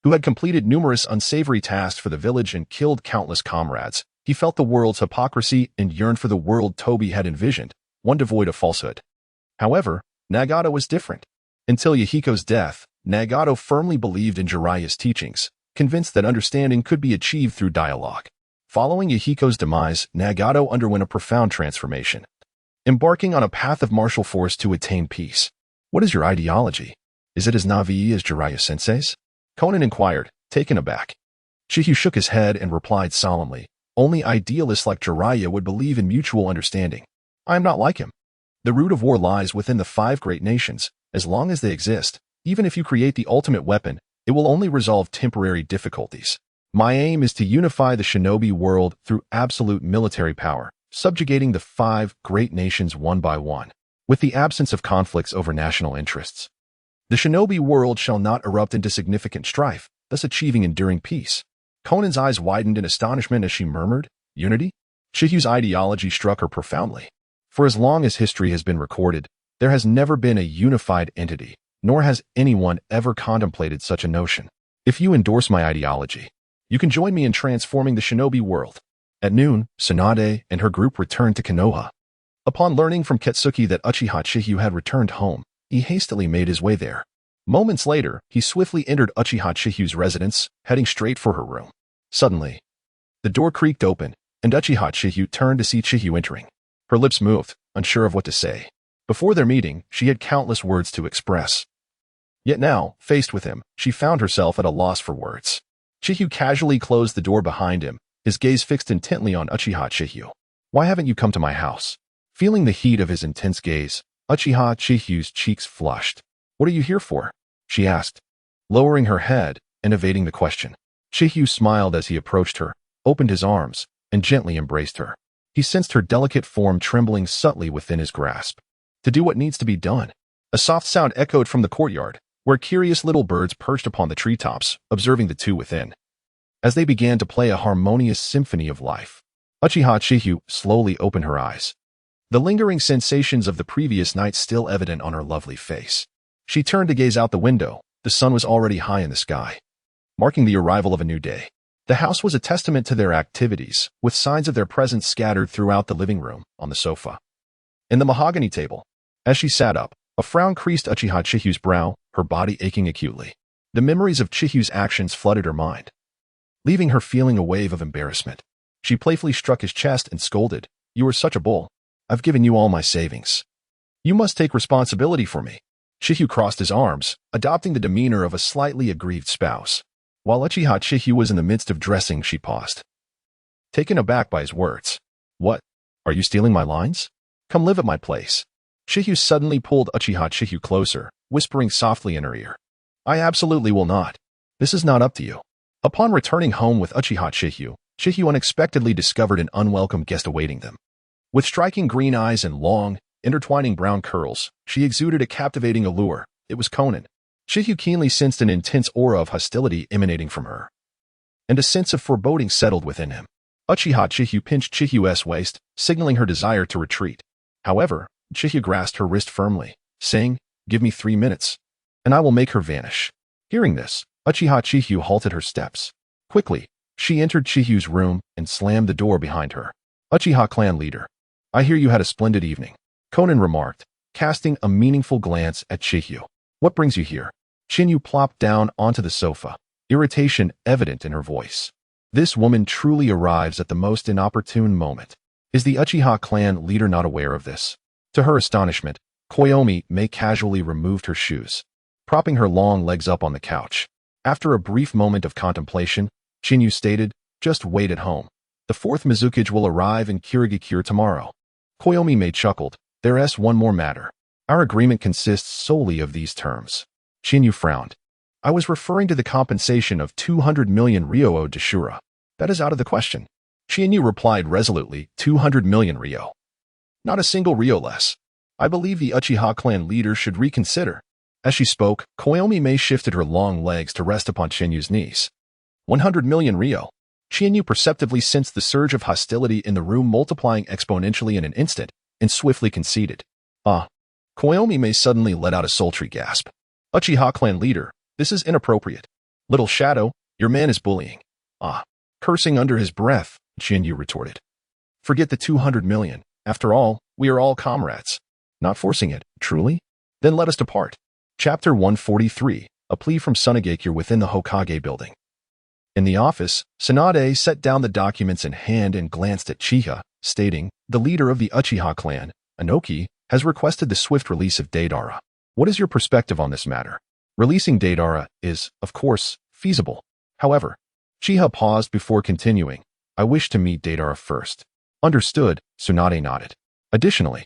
who had completed numerous unsavory tasks for the village and killed countless comrades, he felt the world's hypocrisy and yearned for the world Tobi had envisioned, one devoid of falsehood. However, Nagato was different. Until Yahiko's death, Nagato firmly believed in Jiraiya's teachings, convinced that understanding could be achieved through dialogue. Following Yahiko's demise, Nagato underwent a profound transformation, embarking on a path of martial force to attain peace. What is your ideology? Is it as Navi as Jiraiya-sensei's? Conan inquired, taken aback. Chihyu shook his head and replied solemnly, only idealists like Jiraiya would believe in mutual understanding. I am not like him. The root of war lies within the 5 great nations. As long as they exist, even if you create the ultimate weapon, it will only resolve temporary difficulties. My aim is to unify the shinobi world through absolute military power, subjugating the 5 great nations one by one, with the absence of conflicts over national interests. The shinobi world shall not erupt into significant strife, thus achieving enduring peace. Conan's eyes widened in astonishment as she murmured, unity? Chihyu's ideology struck her profoundly. For as long as history has been recorded, there has never been a unified entity, nor has anyone ever contemplated such a notion. If you endorse my ideology, you can join me in transforming the shinobi world. At noon, Tsunade and her group returned to Konoha. Upon learning from Ketsuki that Uchiha Chihyu had returned home, he hastily made his way there. Moments later, he swiftly entered Uchiha Chihyu's residence, heading straight for her room. Suddenly, the door creaked open, and Uchiha Chihyu turned to see Chihyu entering. Her lips moved, unsure of what to say. Before their meeting, she had countless words to express. Yet now, faced with him, she found herself at a loss for words. Chihyu casually closed the door behind him, his gaze fixed intently on Uchiha Chihyu. Why haven't you come to my house? Feeling the heat of his intense gaze, Uchiha Chihyu's cheeks flushed. What are you here for? She asked, lowering her head and evading the question. Chihyu smiled as he approached her, opened his arms, and gently embraced her. He sensed her delicate form trembling subtly within his grasp. To do what needs to be done. A soft sound echoed from the courtyard, where curious little birds perched upon the treetops, observing the two within. As they began to play a harmonious symphony of life, Uchiha Chihyu slowly opened her eyes, the lingering sensations of the previous night still evident on her lovely face. She turned to gaze out the window. The sun was already high in the sky, marking the arrival of a new day. The house was a testament to their activities, with signs of their presence scattered throughout the living room, on the sofa, and the mahogany table. As she sat up, a frown creased Uchiha Chihyu's brow, her body aching acutely. The memories of Chihyu's actions flooded her mind, leaving her feeling a wave of embarrassment. She playfully struck his chest and scolded, "You are such a bull. I've given you all my savings. You must take responsibility for me." Chihu crossed his arms, adopting the demeanor of a slightly aggrieved spouse. While Uchiha Chihu was in the midst of dressing, she paused, taken aback by his words. "What? Are you stealing my lines? Come live at my place." Chihu suddenly pulled Uchiha Chihu closer, whispering softly in her ear, "I absolutely will not. This is not up to you." Upon returning home with Uchiha Chihu, Chihu unexpectedly discovered an unwelcome guest awaiting them. With striking green eyes and long, intertwining brown curls, she exuded a captivating allure. It was Conan. Chihu keenly sensed an intense aura of hostility emanating from her, and a sense of foreboding settled within him. Uchiha Chihu pinched Chihu's waist, signaling her desire to retreat. However, Chihu grasped her wrist firmly, saying, "Give me 3 minutes, and I will make her vanish." Hearing this, Uchiha Chihu halted her steps. Quickly, she entered Chihu's room and slammed the door behind her. "Uchiha clan leader, I hear you had a splendid evening," Conan remarked, casting a meaningful glance at Chihu. "What brings you here?" Chinyu plopped down onto the sofa, irritation evident in her voice. This woman truly arrives at the most inopportune moment. Is the Uchiha clan leader not aware of this? To her astonishment, Koyomi May casually removed her shoes, propping her long legs up on the couch. After a brief moment of contemplation, Chinyu stated, "Just wait at home. The 4th Mizukage will arrive in Kirigikure tomorrow." Koyomi May chuckled, "There's one more matter. Our agreement consists solely of these terms." Chinyu frowned. "I was referring to the compensation of 200 million ryo owed to Shura. That is out of the question." Chinyu replied resolutely, 200 million ryo. Not a single ryo less. I believe the Uchiha clan leader should reconsider. As she spoke, Koyomi May shifted her long legs to rest upon Chinyu's knees. 100 million ryo. Chinyu perceptibly sensed the surge of hostility in the room multiplying exponentially in an instant, and swiftly conceded. Koyomi May suddenly let out a sultry gasp. "Uchiha clan leader, this is inappropriate. Little Shadow, your man is bullying." Cursing under his breath, Chinyu retorted. "Forget the 200 million. After all, we are all comrades." "Not forcing it, truly? Then let us depart." Chapter 143, A Plea from Sunagakure within the Hokage building. In the office, Tsunade set down the documents in hand and glanced at Chiha, stating, "The leader of the Uchiha clan, Inoki, has requested the swift release of Deidara. What is your perspective on this matter? Releasing Deidara is, of course, feasible. However," Chiha paused before continuing, "I wish to meet Deidara first." "Understood," Tsunade nodded. "Additionally,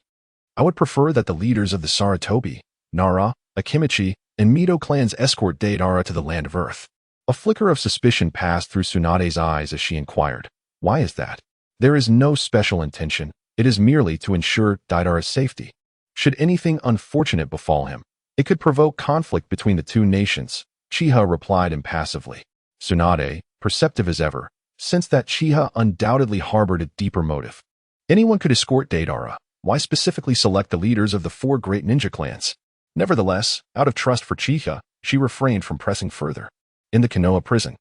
I would prefer that the leaders of the Sarutobi, Nara, Akimichi, and Mito clans escort Deidara to the land of Earth." A flicker of suspicion passed through Tsunade's eyes as she inquired, "Why is that?" "There is no special intention. It is merely to ensure Deidara's safety. Should anything unfortunate befall him, it could provoke conflict between the two nations," Chiha replied impassively. Tsunade, perceptive as ever, sensed that Chiha undoubtedly harbored a deeper motive. Anyone could escort Deidara. Why specifically select the leaders of the 4 great ninja clans? Nevertheless, out of trust for Chiha, she refrained from pressing further. In the Konoha prison,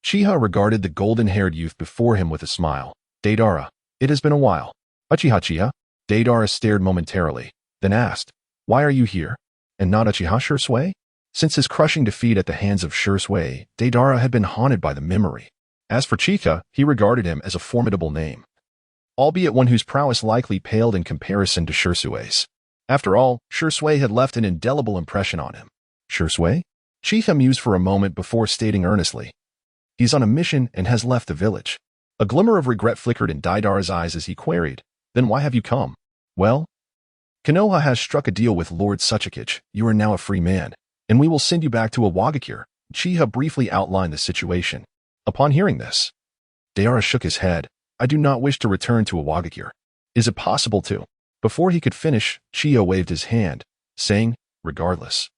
Chiha regarded the golden-haired youth before him with a smile. "Deidara, it has been a while." "Uchiha Chiha?" Deidara stared momentarily, then asked, "Why are you here? And not Uchiha Shursui?" Since his crushing defeat at the hands of Shursui, Deidara had been haunted by the memory. As for Chiha, he regarded him as a formidable name, albeit one whose prowess likely paled in comparison to Shursui's. After all, Shursui had left an indelible impression on him. "Shursui?" Chiha mused for a moment before stating earnestly, "He's on a mission and has left the village." A glimmer of regret flickered in Deidara's eyes as he queried, "Then why have you come?" "Well, Konoha has struck a deal with Lord Tsuchikage. You are now a free man, and we will send you back to Iwagakure." Chiha briefly outlined the situation. Upon hearing this, Deidara shook his head. "I do not wish to return to Iwagakure. Is it possible to?" Before he could finish, Chiha waved his hand, saying, "Regardless,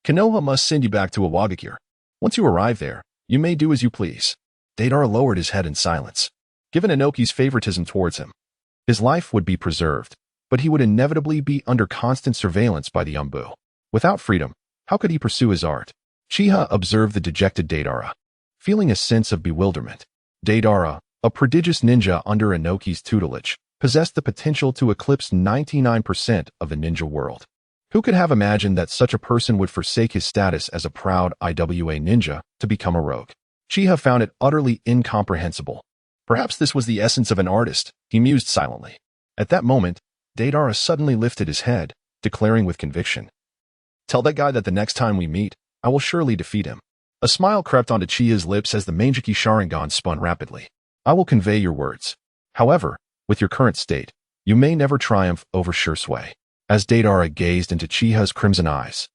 Konoha must send you back to Iwagakure. Once you arrive there, you may do as you please." Deidara lowered his head in silence. Given Inoki's favoritism towards him, his life would be preserved, but he would inevitably be under constant surveillance by the Umbu. Without freedom, how could he pursue his art? Chiha observed the dejected Deidara, feeling a sense of bewilderment. Deidara, a prodigious ninja under Inoki's tutelage, possessed the potential to eclipse 99% of the ninja world. Who could have imagined that such a person would forsake his status as a proud IWA ninja to become a rogue? Chiha found it utterly incomprehensible. Perhaps this was the essence of an artist, he mused silently. At that moment, Deidara suddenly lifted his head, declaring with conviction, "Tell that guy that the next time we meet, I will surely defeat him." A smile crept onto Chia's lips as the Mangeki Sharingan spun rapidly. "I will convey your words. However, with your current state, you may never triumph over Shursui." As Deidara gazed into Chiha's crimson eyes,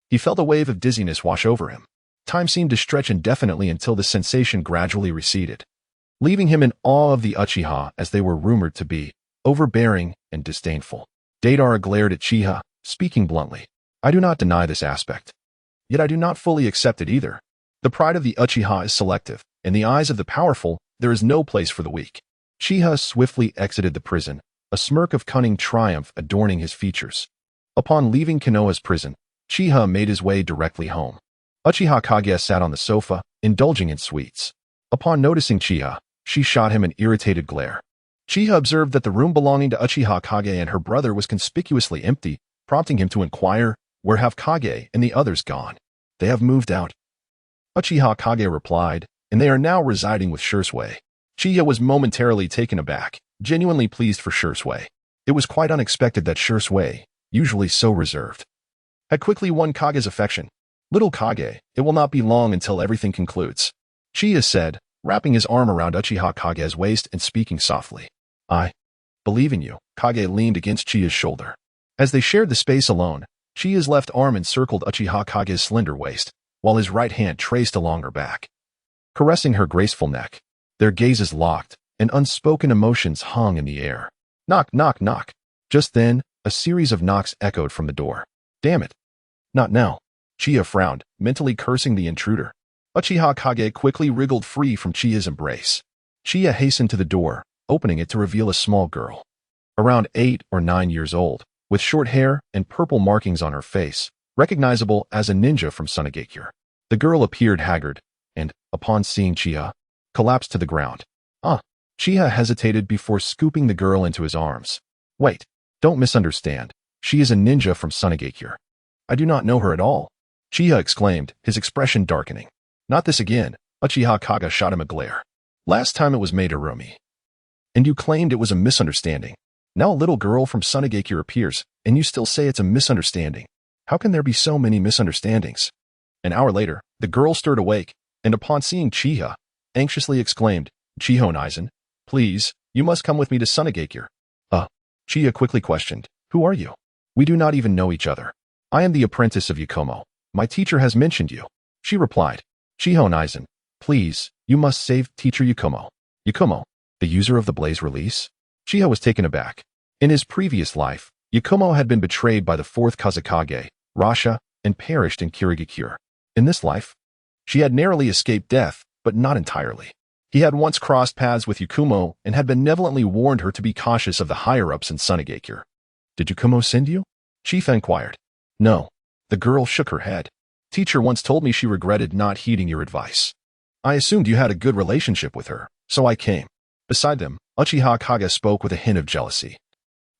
he felt a wave of dizziness wash over him. Time seemed to stretch indefinitely until the sensation gradually receded, leaving him in awe of the Uchiha as they were rumored to be, overbearing and disdainful. Deidara glared at Chiha, speaking bluntly, "I do not deny this aspect. Yet I do not fully accept it either. The pride of the Uchiha is selective. In the eyes of the powerful, there is no place for the weak." Chiha swiftly exited the prison, a smirk of cunning triumph adorning his features. Upon leaving Konoha's prison, Chiha made his way directly home. Uchiha Kage sat on the sofa, indulging in sweets. Upon noticing Chiha, she shot him an irritated glare. Chiha observed that the room belonging to Uchiha Kage and her brother was conspicuously empty, prompting him to inquire, "Where have Kage and the others gone?" "They have moved out," Uchiha Kage replied, "and they are now residing with Shursui." Chiha was momentarily taken aback, genuinely pleased for Shursui. It was quite unexpected that Shursui, usually so reserved, had quickly won Kage's affection. "Little Kage, it will not be long until everything concludes," Chiha said, wrapping his arm around Uchiha Kage's waist and speaking softly. "I believe in you." Kage leaned against Chia's shoulder. As they shared the space alone, Chia's left arm encircled Uchiha Kage's slender waist, while his right hand traced along her back, caressing her graceful neck. Their gazes locked, and unspoken emotions hung in the air. Knock, knock, knock. Just then, a series of knocks echoed from the door. "Damn it. Not now." Chiha frowned, mentally cursing the intruder. Uchiha Kage quickly wriggled free from Chia's embrace. Chiha hastened to the door, opening it to reveal a small girl, around 8 or 9 years old, with short hair and purple markings on her face, recognizable as a ninja from Sunagakure. The girl appeared haggard, and, upon seeing Chiha, collapsed to the ground. Chiha hesitated before scooping the girl into his arms. "Wait, don't misunderstand. She is a ninja from Sunagakure. I do not know her at all," Chiha exclaimed, his expression darkening. "Not this again," Uchiha Kage shot him a glare. "Last time it was Madara. And you claimed it was a misunderstanding. Now a little girl from Sunagakure appears, and you still say it's a misunderstanding. How can there be so many misunderstandings?" An hour later, the girl stirred awake, and upon seeing Chiha, anxiously exclaimed, "Chiho-Nizen, please, you must come with me to Sunagakure." Chiha quickly questioned, "Who are you? We do not even know each other." "I am the apprentice of Yakumo. My teacher has mentioned you," she replied. "Chiho-Nizen, please, you must save teacher Yakumo." "Yakumo, the user of the Blaze release?" Chiha was taken aback. In his previous life, Yakumo had been betrayed by the 4th Kazekage, Rasha, and perished in Kirigakure. In this life, she had narrowly escaped death, but not entirely. He had once crossed paths with Yakumo and had benevolently warned her to be cautious of the higher-ups in Sunagakure. "Did Yakumo send you?" Chiha inquired. "No." The girl shook her head. "Teacher once told me she regretted not heeding your advice. I assumed you had a good relationship with her, so I came." Beside them, Uchiha Kage spoke with a hint of jealousy.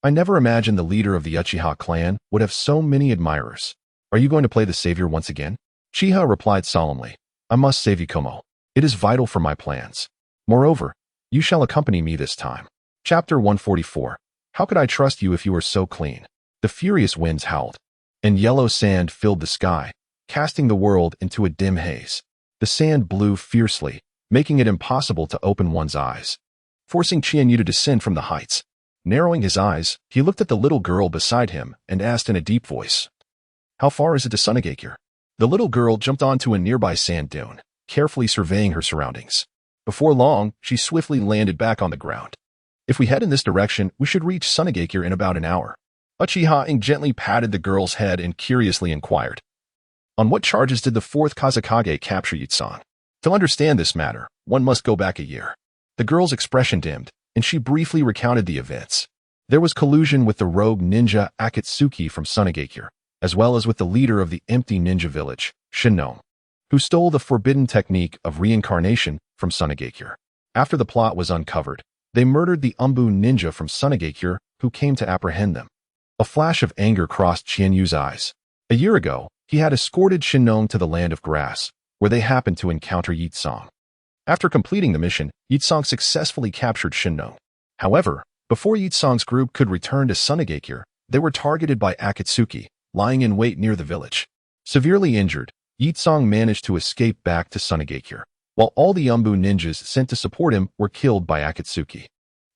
"I never imagined the leader of the Uchiha clan would have so many admirers. Are you going to play the savior once again?" Chiha replied solemnly, "I must save Yakumo. It is vital for my plans. Moreover, you shall accompany me this time." Chapter 144. How could I trust you if you were so clean? The furious winds howled, and yellow sand filled the sky, casting the world into a dim haze. The sand blew fiercely, making it impossible to open one's eyes, forcing Chianyu to descend from the heights. Narrowing his eyes, he looked at the little girl beside him and asked in a deep voice, "How far is it to Sunagakure?" The little girl jumped onto a nearby sand dune, carefully surveying her surroundings. Before long, she swiftly landed back on the ground. "If we head in this direction, we should reach Sunagakure in about an hour." Uchiha gently patted the girl's head and curiously inquired, "On what charges did the 4th Kazekage capture Yitsan?" To understand this matter, one must go back a year. The girl's expression dimmed, and she briefly recounted the events. There was collusion with the rogue ninja Akatsuki from Sunagakure, as well as with the leader of the empty ninja village, Shinnome, who stole the forbidden technique of reincarnation from Sunagakure. After the plot was uncovered, they murdered the Umbu ninja from Sunagakure who came to apprehend them. A flash of anger crossed Qianyu's eyes. A year ago, he had escorted Shinnome to the land of grass, where they happened to encounter Yitsong. After completing the mission, Yitsong successfully captured Shinno. However, before Yitsong's group could return to Sunagakure, they were targeted by Akatsuki, lying in wait near the village. Severely injured, Yitsong managed to escape back to Sunagakure, while all the Umbu ninjas sent to support him were killed by Akatsuki.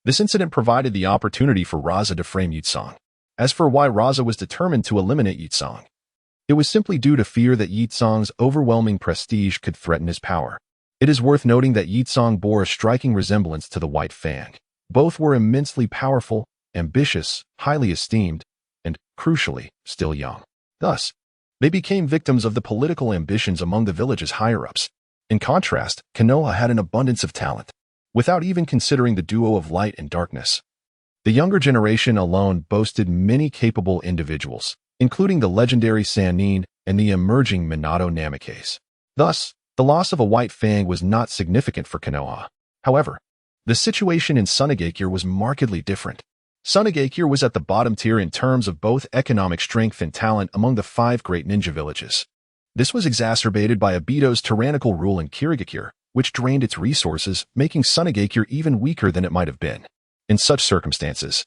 This incident provided the opportunity for Raza to frame Yitsong. As for why Raza was determined to eliminate Yitsong, it was simply due to fear that Yitsong's overwhelming prestige could threaten his power. It is worth noting that Yitsong bore a striking resemblance to the White Fang. Both were immensely powerful, ambitious, highly esteemed, and, crucially, still young. Thus, they became victims of the political ambitions among the village's higher-ups. In contrast, Konoha had an abundance of talent, without even considering the duo of light and darkness. The younger generation alone boasted many capable individuals, including the legendary Sannin and the emerging Minato Namikaze. Thus, the loss of a White Fang was not significant for Konoha. However, the situation in Sunagakure was markedly different. Sunagakure was at the bottom tier in terms of both economic strength and talent among the 5 great ninja villages. This was exacerbated by Obito's tyrannical rule in Kirigakure, which drained its resources, making Sunagakure even weaker than it might have been. In such circumstances,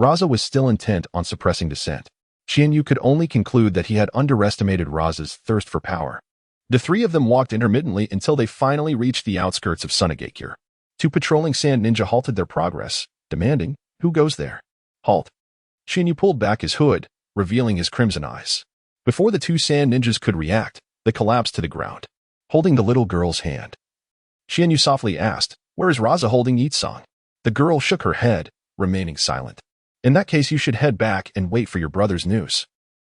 Raza was still intent on suppressing dissent. Xianyu could only conclude that he had underestimated Raza's thirst for power. The 3 of them walked intermittently until they finally reached the outskirts of Sunagakure. 2 patrolling sand ninja halted their progress, demanding, "Who goes there?" "Halt." Xianyu pulled back his hood, revealing his crimson eyes. Before the 2 sand ninjas could react, they collapsed to the ground, holding the little girl's hand. Xianyu softly asked, "Where is Raza holding Yitsong?" The girl shook her head, remaining silent. "In that case, you should head back and wait for your brother's news."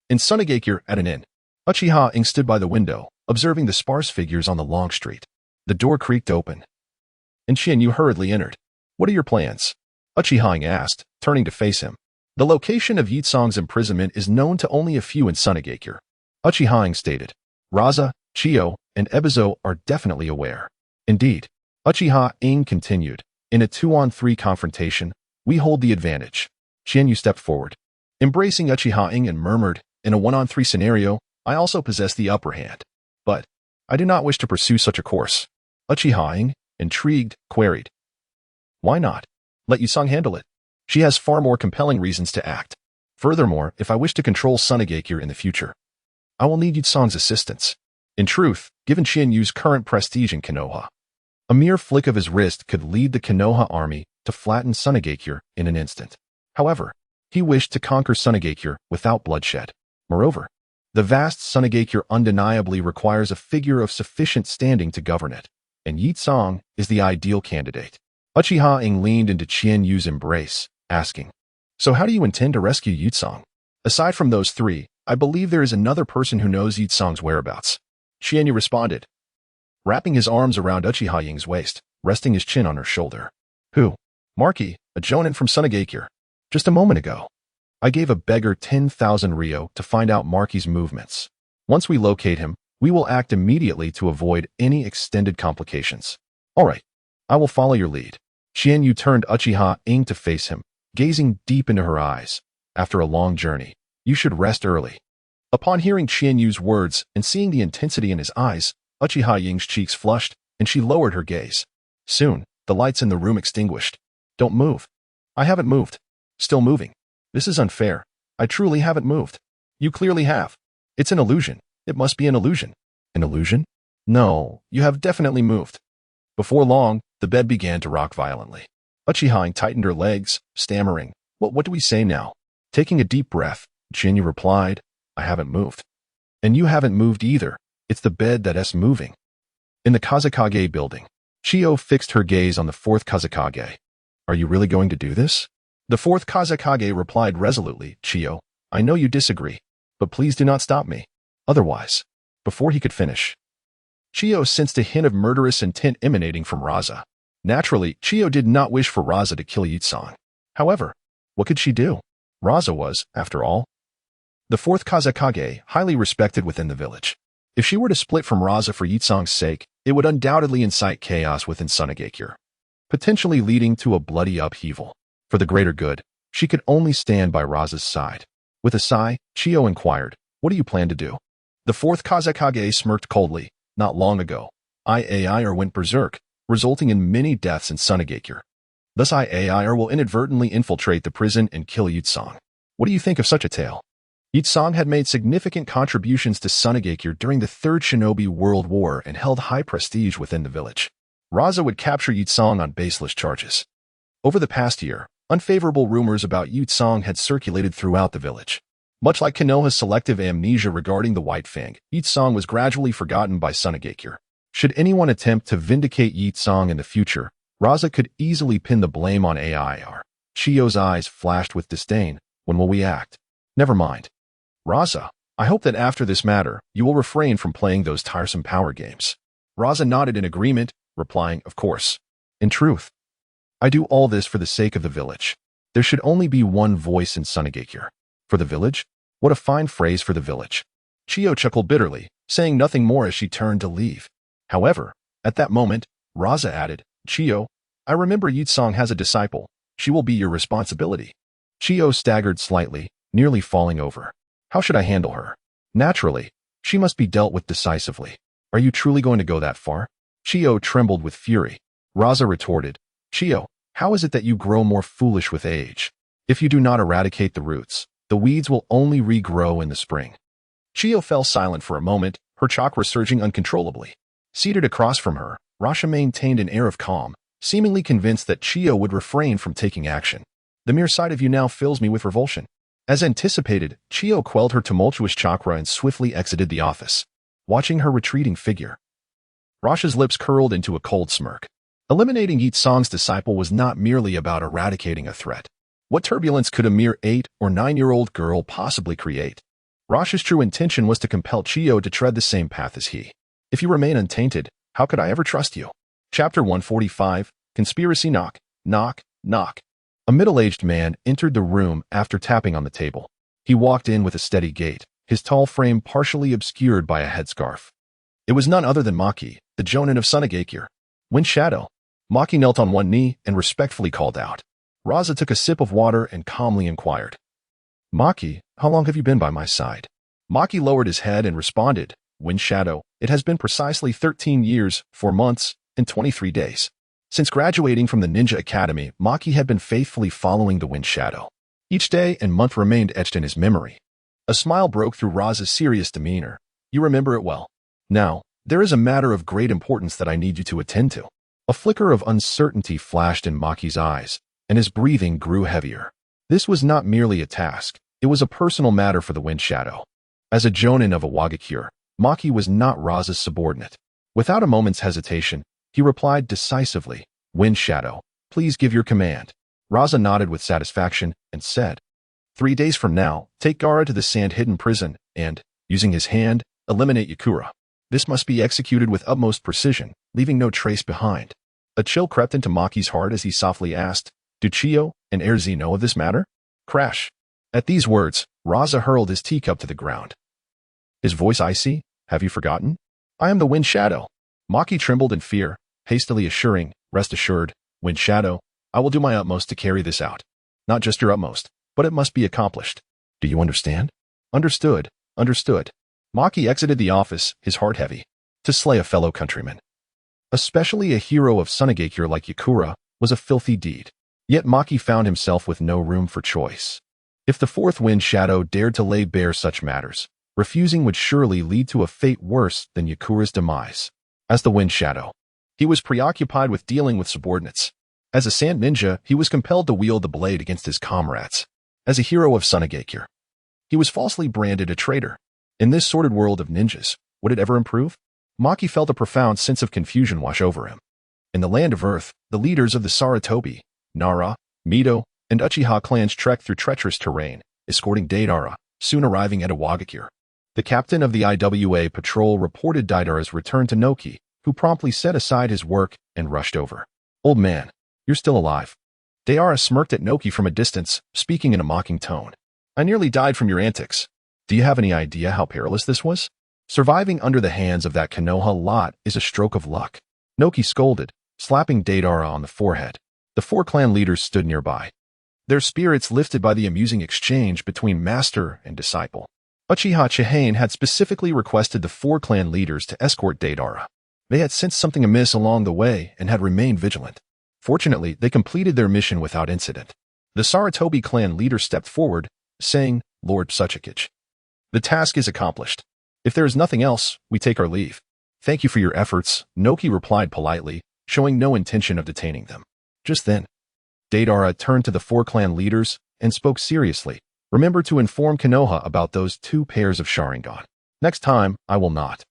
In Sunagakure, at an inn, Uchiha Ing stood by the window, observing the sparse figures on the long street. The door creaked open, and Xianyu hurriedly entered. "What are your plans?" Uchiha Ing asked, turning to face him. The location of Yitsong's imprisonment is known to only a few in Sunagakure. Uchiha Ing stated. Raza, Chiyo, and Ebizo are definitely aware. Indeed, Uchiha Ing continued. In a 2-on-3 confrontation, we hold the advantage. Xianyu stepped forward, embracing Uchiha Ing, and murmured, "In a 1-on-3 scenario, I also possess the upper hand. But I do not wish to pursue such a course." Uchiha Ing, intrigued, queried, "Why not? Let Yitsong handle it. She has far more compelling reasons to act. Furthermore, if I wish to control Sunagakure in the future, I will need Yitsong's assistance." In truth, given Xianyu's current prestige in Konoha, a mere flick of his wrist could lead the Konoha army to flatten Sunagakure in an instant. However, he wished to conquer Sunagakure without bloodshed. Moreover, the vast Sunagakure undeniably requires a figure of sufficient standing to govern it, and Yitsong is the ideal candidate. Uchiha Ing leaned into Xianyu's embrace, asking, "So how do you intend to rescue Yitsong?" "Aside from those 3, I believe there is another person who knows Yitsong's whereabouts," Xianyu responded, wrapping his arms around Uchiha Ing's waist, resting his chin on her shoulder. "Who?" "Marky, a jonin from Sunagakure. Just a moment ago, I gave a beggar 10,000 ryo to find out Marky's movements. Once we locate him, we will act immediately to avoid any extended complications." "All right, I will follow your lead." Xianyu turned Uchiha Ing to face him, gazing deep into her eyes. "After a long journey, you should rest early." Upon hearing Xianyu's words and seeing the intensity in his eyes, Uchiha Ing's cheeks flushed, and she lowered her gaze. Soon, the lights in the room extinguished. "Don't move." "I haven't moved." "Still moving. This is unfair. I truly haven't moved." "You clearly have. It's an illusion. It must be an illusion." "An illusion?" "No, you have definitely moved." Before long, the bed began to rock violently. Uchiha Ing tightened her legs, stammering, What do we say now?" Taking a deep breath, Xianyu replied, "I haven't moved." "And you haven't moved either. It's the bed that's moving." In the Kazekage building, Chiyo fixed her gaze on the 4th Kazekage. "Are you really going to do this?" The 4th Kazekage replied resolutely, "Chiyo, I know you disagree, but please do not stop me. Otherwise..." Before he could finish, Chiyo sensed a hint of murderous intent emanating from Raza. Naturally, Chiyo did not wish for Raza to kill Yitsong. However, what could she do? Raza was, after all, the 4th Kazekage, highly respected within the village. If she were to split from Raza for Yitsong's sake, it would undoubtedly incite chaos within Sunagakure, potentially leading to a bloody upheaval. For the greater good, she could only stand by Raza's side. With a sigh, Chiyo inquired, "What do you plan to do?" The 4th Kazekage smirked coldly. "Not long ago, I went berserk, resulting in many deaths in Sunagakure. Thus AI will inadvertently infiltrate the prison and kill Yutsong. What do you think of such a tale? Yutsong had made significant contributions to Sunagakure during the Third Shinobi World War and held high prestige within the village. Raza would capture Yutsong on baseless charges. Over the past year, unfavorable rumors about Yutsong had circulated throughout the village. Much like Konoha's selective amnesia regarding the White Fang, Yutsong was gradually forgotten by Sunagakure. Should anyone attempt to vindicate Yutsong in the future, Raza could easily pin the blame on AIR. Chiyo's eyes flashed with disdain. When will we act? Never mind. Raza, I hope that after this matter, you will refrain from playing those tiresome power games. Raza nodded in agreement, replying, of course. In truth, I do all this for the sake of the village. There should only be one voice in Sunagakure. For the village? What a fine phrase for the village. Chiyo chuckled bitterly, saying nothing more as she turned to leave. However, at that moment, Raza added, Chiyo, I remember Yutsong has a disciple. She will be your responsibility. Chiyo staggered slightly, nearly falling over. How should I handle her? Naturally, she must be dealt with decisively. Are you truly going to go that far? Chiyo trembled with fury. Raza retorted, Chiyo, how is it that you grow more foolish with age? If you do not eradicate the roots, the weeds will only regrow in the spring. Chiyo fell silent for a moment, her chakra surging uncontrollably. Seated across from her, Rasha maintained an air of calm, seemingly convinced that Chiyo would refrain from taking action. The mere sight of you now fills me with revulsion. As anticipated, Chiyo quelled her tumultuous chakra and swiftly exited the office. Watching her retreating figure, Rasha's lips curled into a cold smirk. Eliminating Yutsong's disciple was not merely about eradicating a threat. What turbulence could a mere 8 or 9-year-old girl possibly create? Rasha's true intention was to compel Chiyo to tread the same path as he. If you remain untainted, how could I ever trust you? Chapter 145, Conspiracy Knock, Knock, Knock. A middle-aged man entered the room after tapping on the table. He walked in with a steady gait, his tall frame partially obscured by a headscarf. It was none other than Maki, the Jonin of Sunagakure. Wind Shadow. Maki knelt on one knee and respectfully called out. Raza took a sip of water and calmly inquired, Maki, how long have you been by my side? Maki lowered his head and responded, Wind Shadow, it has been precisely 13 years, 4 months, and 23 days. Since graduating from the Ninja Academy, Maki had been faithfully following the Wind Shadow. Each day and month remained etched in his memory. A smile broke through Raza's serious demeanor. You remember it well. Now, there is a matter of great importance that I need you to attend to. A flicker of uncertainty flashed in Maki's eyes, and his breathing grew heavier. This was not merely a task, it was a personal matter for the Wind Shadow. As a Jonin of Iwagakure, Maki was not Raza's subordinate. Without a moment's hesitation, he replied decisively, Wind Shadow, please give your command. Raza nodded with satisfaction and said, 3 days from now, take Gaara to the sand-hidden prison and, using his hand, eliminate Yakura. This must be executed with utmost precision, leaving no trace behind. A chill crept into Maki's heart as he softly asked, Do Chiyo and Erzi know of this matter? Crash. At these words, Raza hurled his teacup to the ground. His voice icy, Have you forgotten? I am the Wind Shadow. Maki trembled in fear, hastily assuring, Rest assured, Wind Shadow, I will do my utmost to carry this out. Not just your utmost, but it must be accomplished. Do you understand? Understood, understood. Maki exited the office, his heart heavy. To slay a fellow countryman, especially a hero of Sunagakure like Yakura, was a filthy deed. Yet Maki found himself with no room for choice. If the fourth Wind Shadow dared to lay bare such matters, refusing would surely lead to a fate worse than Yakura's demise. As the Wind Shadow, he was preoccupied with dealing with subordinates. As a sand ninja, he was compelled to wield the blade against his comrades. As a hero of Sunagakure, he was falsely branded a traitor. In this sordid world of ninjas, would it ever improve? Maki felt a profound sense of confusion wash over him. In the land of Earth, the leaders of the Sarutobi, Nara, Mito, and Uchiha clans trekked through treacherous terrain, escorting Deidara, soon arriving at Iwagakure. The captain of the IWA patrol reported Deidara's return to Noki, who promptly set aside his work and rushed over. Old man, you're still alive. Deidara smirked at Noki from a distance, speaking in a mocking tone. I nearly died from your antics. Do you have any idea how perilous this was? Surviving under the hands of that Konoha lot is a stroke of luck. Noki scolded, slapping Deidara on the forehead. The 4 clan leaders stood nearby, their spirits lifted by the amusing exchange between master and disciple. Uchiha Chiba had specifically requested the 4 clan leaders to escort Deidara. They had sensed something amiss along the way and had remained vigilant. Fortunately, they completed their mission without incident. The Saratobi clan leader stepped forward, saying, "Lord Tsuchikage, the task is accomplished. If there is nothing else, we take our leave." "Thank you for your efforts," Noki replied politely, showing no intention of detaining them. Just then, Deidara turned to the four clan leaders and spoke seriously. "Remember to inform Konoha about those 2 pairs of Sharingan. Next time, I will not."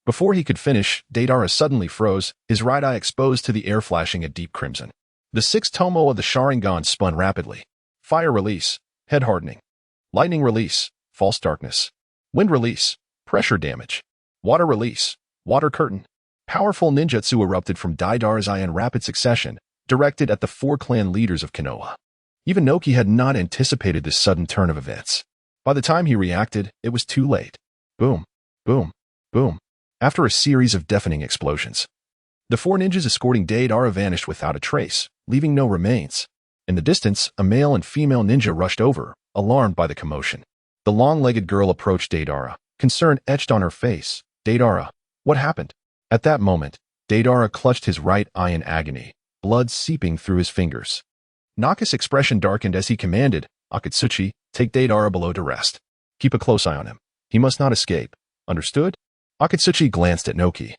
Before he could finish, Deidara suddenly froze, his right eye exposed to the air flashing a deep crimson. The 6 tomo of the Sharingan spun rapidly. Fire release, head hardening. Lightning release, false darkness. Wind release, pressure damage. Water release, water curtain. Powerful ninjutsu erupted from Deidara's eye in rapid succession, directed at the 4 clan leaders of Konoha. Even Noki had not anticipated this sudden turn of events. By the time he reacted, it was too late. Boom, boom, boom. After a series of deafening explosions, the 4 ninjas escorting Deidara vanished without a trace, leaving no remains. In the distance, a male and female ninja rushed over, alarmed by the commotion. The long-legged girl approached Deidara, concern etched on her face. "Deidara, what happened?" At that moment, Deidara clutched his right eye in agony, blood seeping through his fingers. Naka's expression darkened as he commanded, "Akatsuchi, take Deidara below to rest. Keep a close eye on him. He must not escape. Understood?" Akatsuchi glanced at Noki,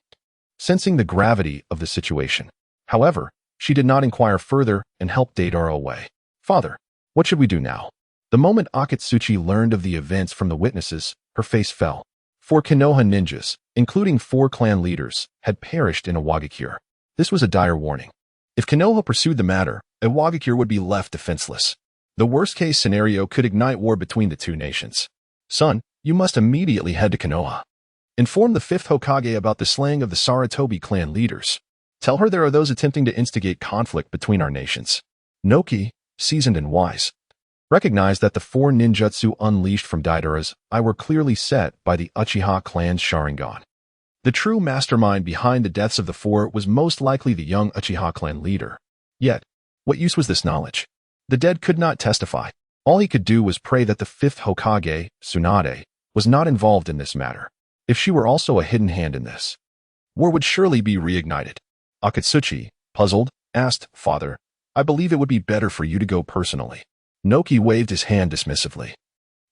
sensing the gravity of the situation. However, she did not inquire further and helped Deidara away. "Father, what should we do now?" The moment Akatsuchi learned of the events from the witnesses, her face fell. 4 Konoha ninjas, including 4 clan leaders, had perished in a Wagakure. This was a dire warning. If Konoha pursued the matter, a Wagakure would be left defenseless. The worst-case scenario could ignite war between the 2 nations. "Son, you must immediately head to Konoha. Inform the 5th Hokage about the slaying of the Saratobi clan leaders. Tell her there are those attempting to instigate conflict between our nations." Noki, seasoned and wise, recognized that the 4 ninjutsu unleashed from Deidara's eye were clearly set by the Uchiha clan's Sharingan. The true mastermind behind the deaths of the 4 was most likely the young Uchiha clan leader. Yet, what use was this knowledge? The dead could not testify. All he could do was pray that the 5th Hokage, Tsunade, was not involved in this matter. If she were also a hidden hand in this, war would surely be reignited. Akatsuchi, puzzled, asked, "Father, I believe it would be better for you to go personally." Noki waved his hand dismissively.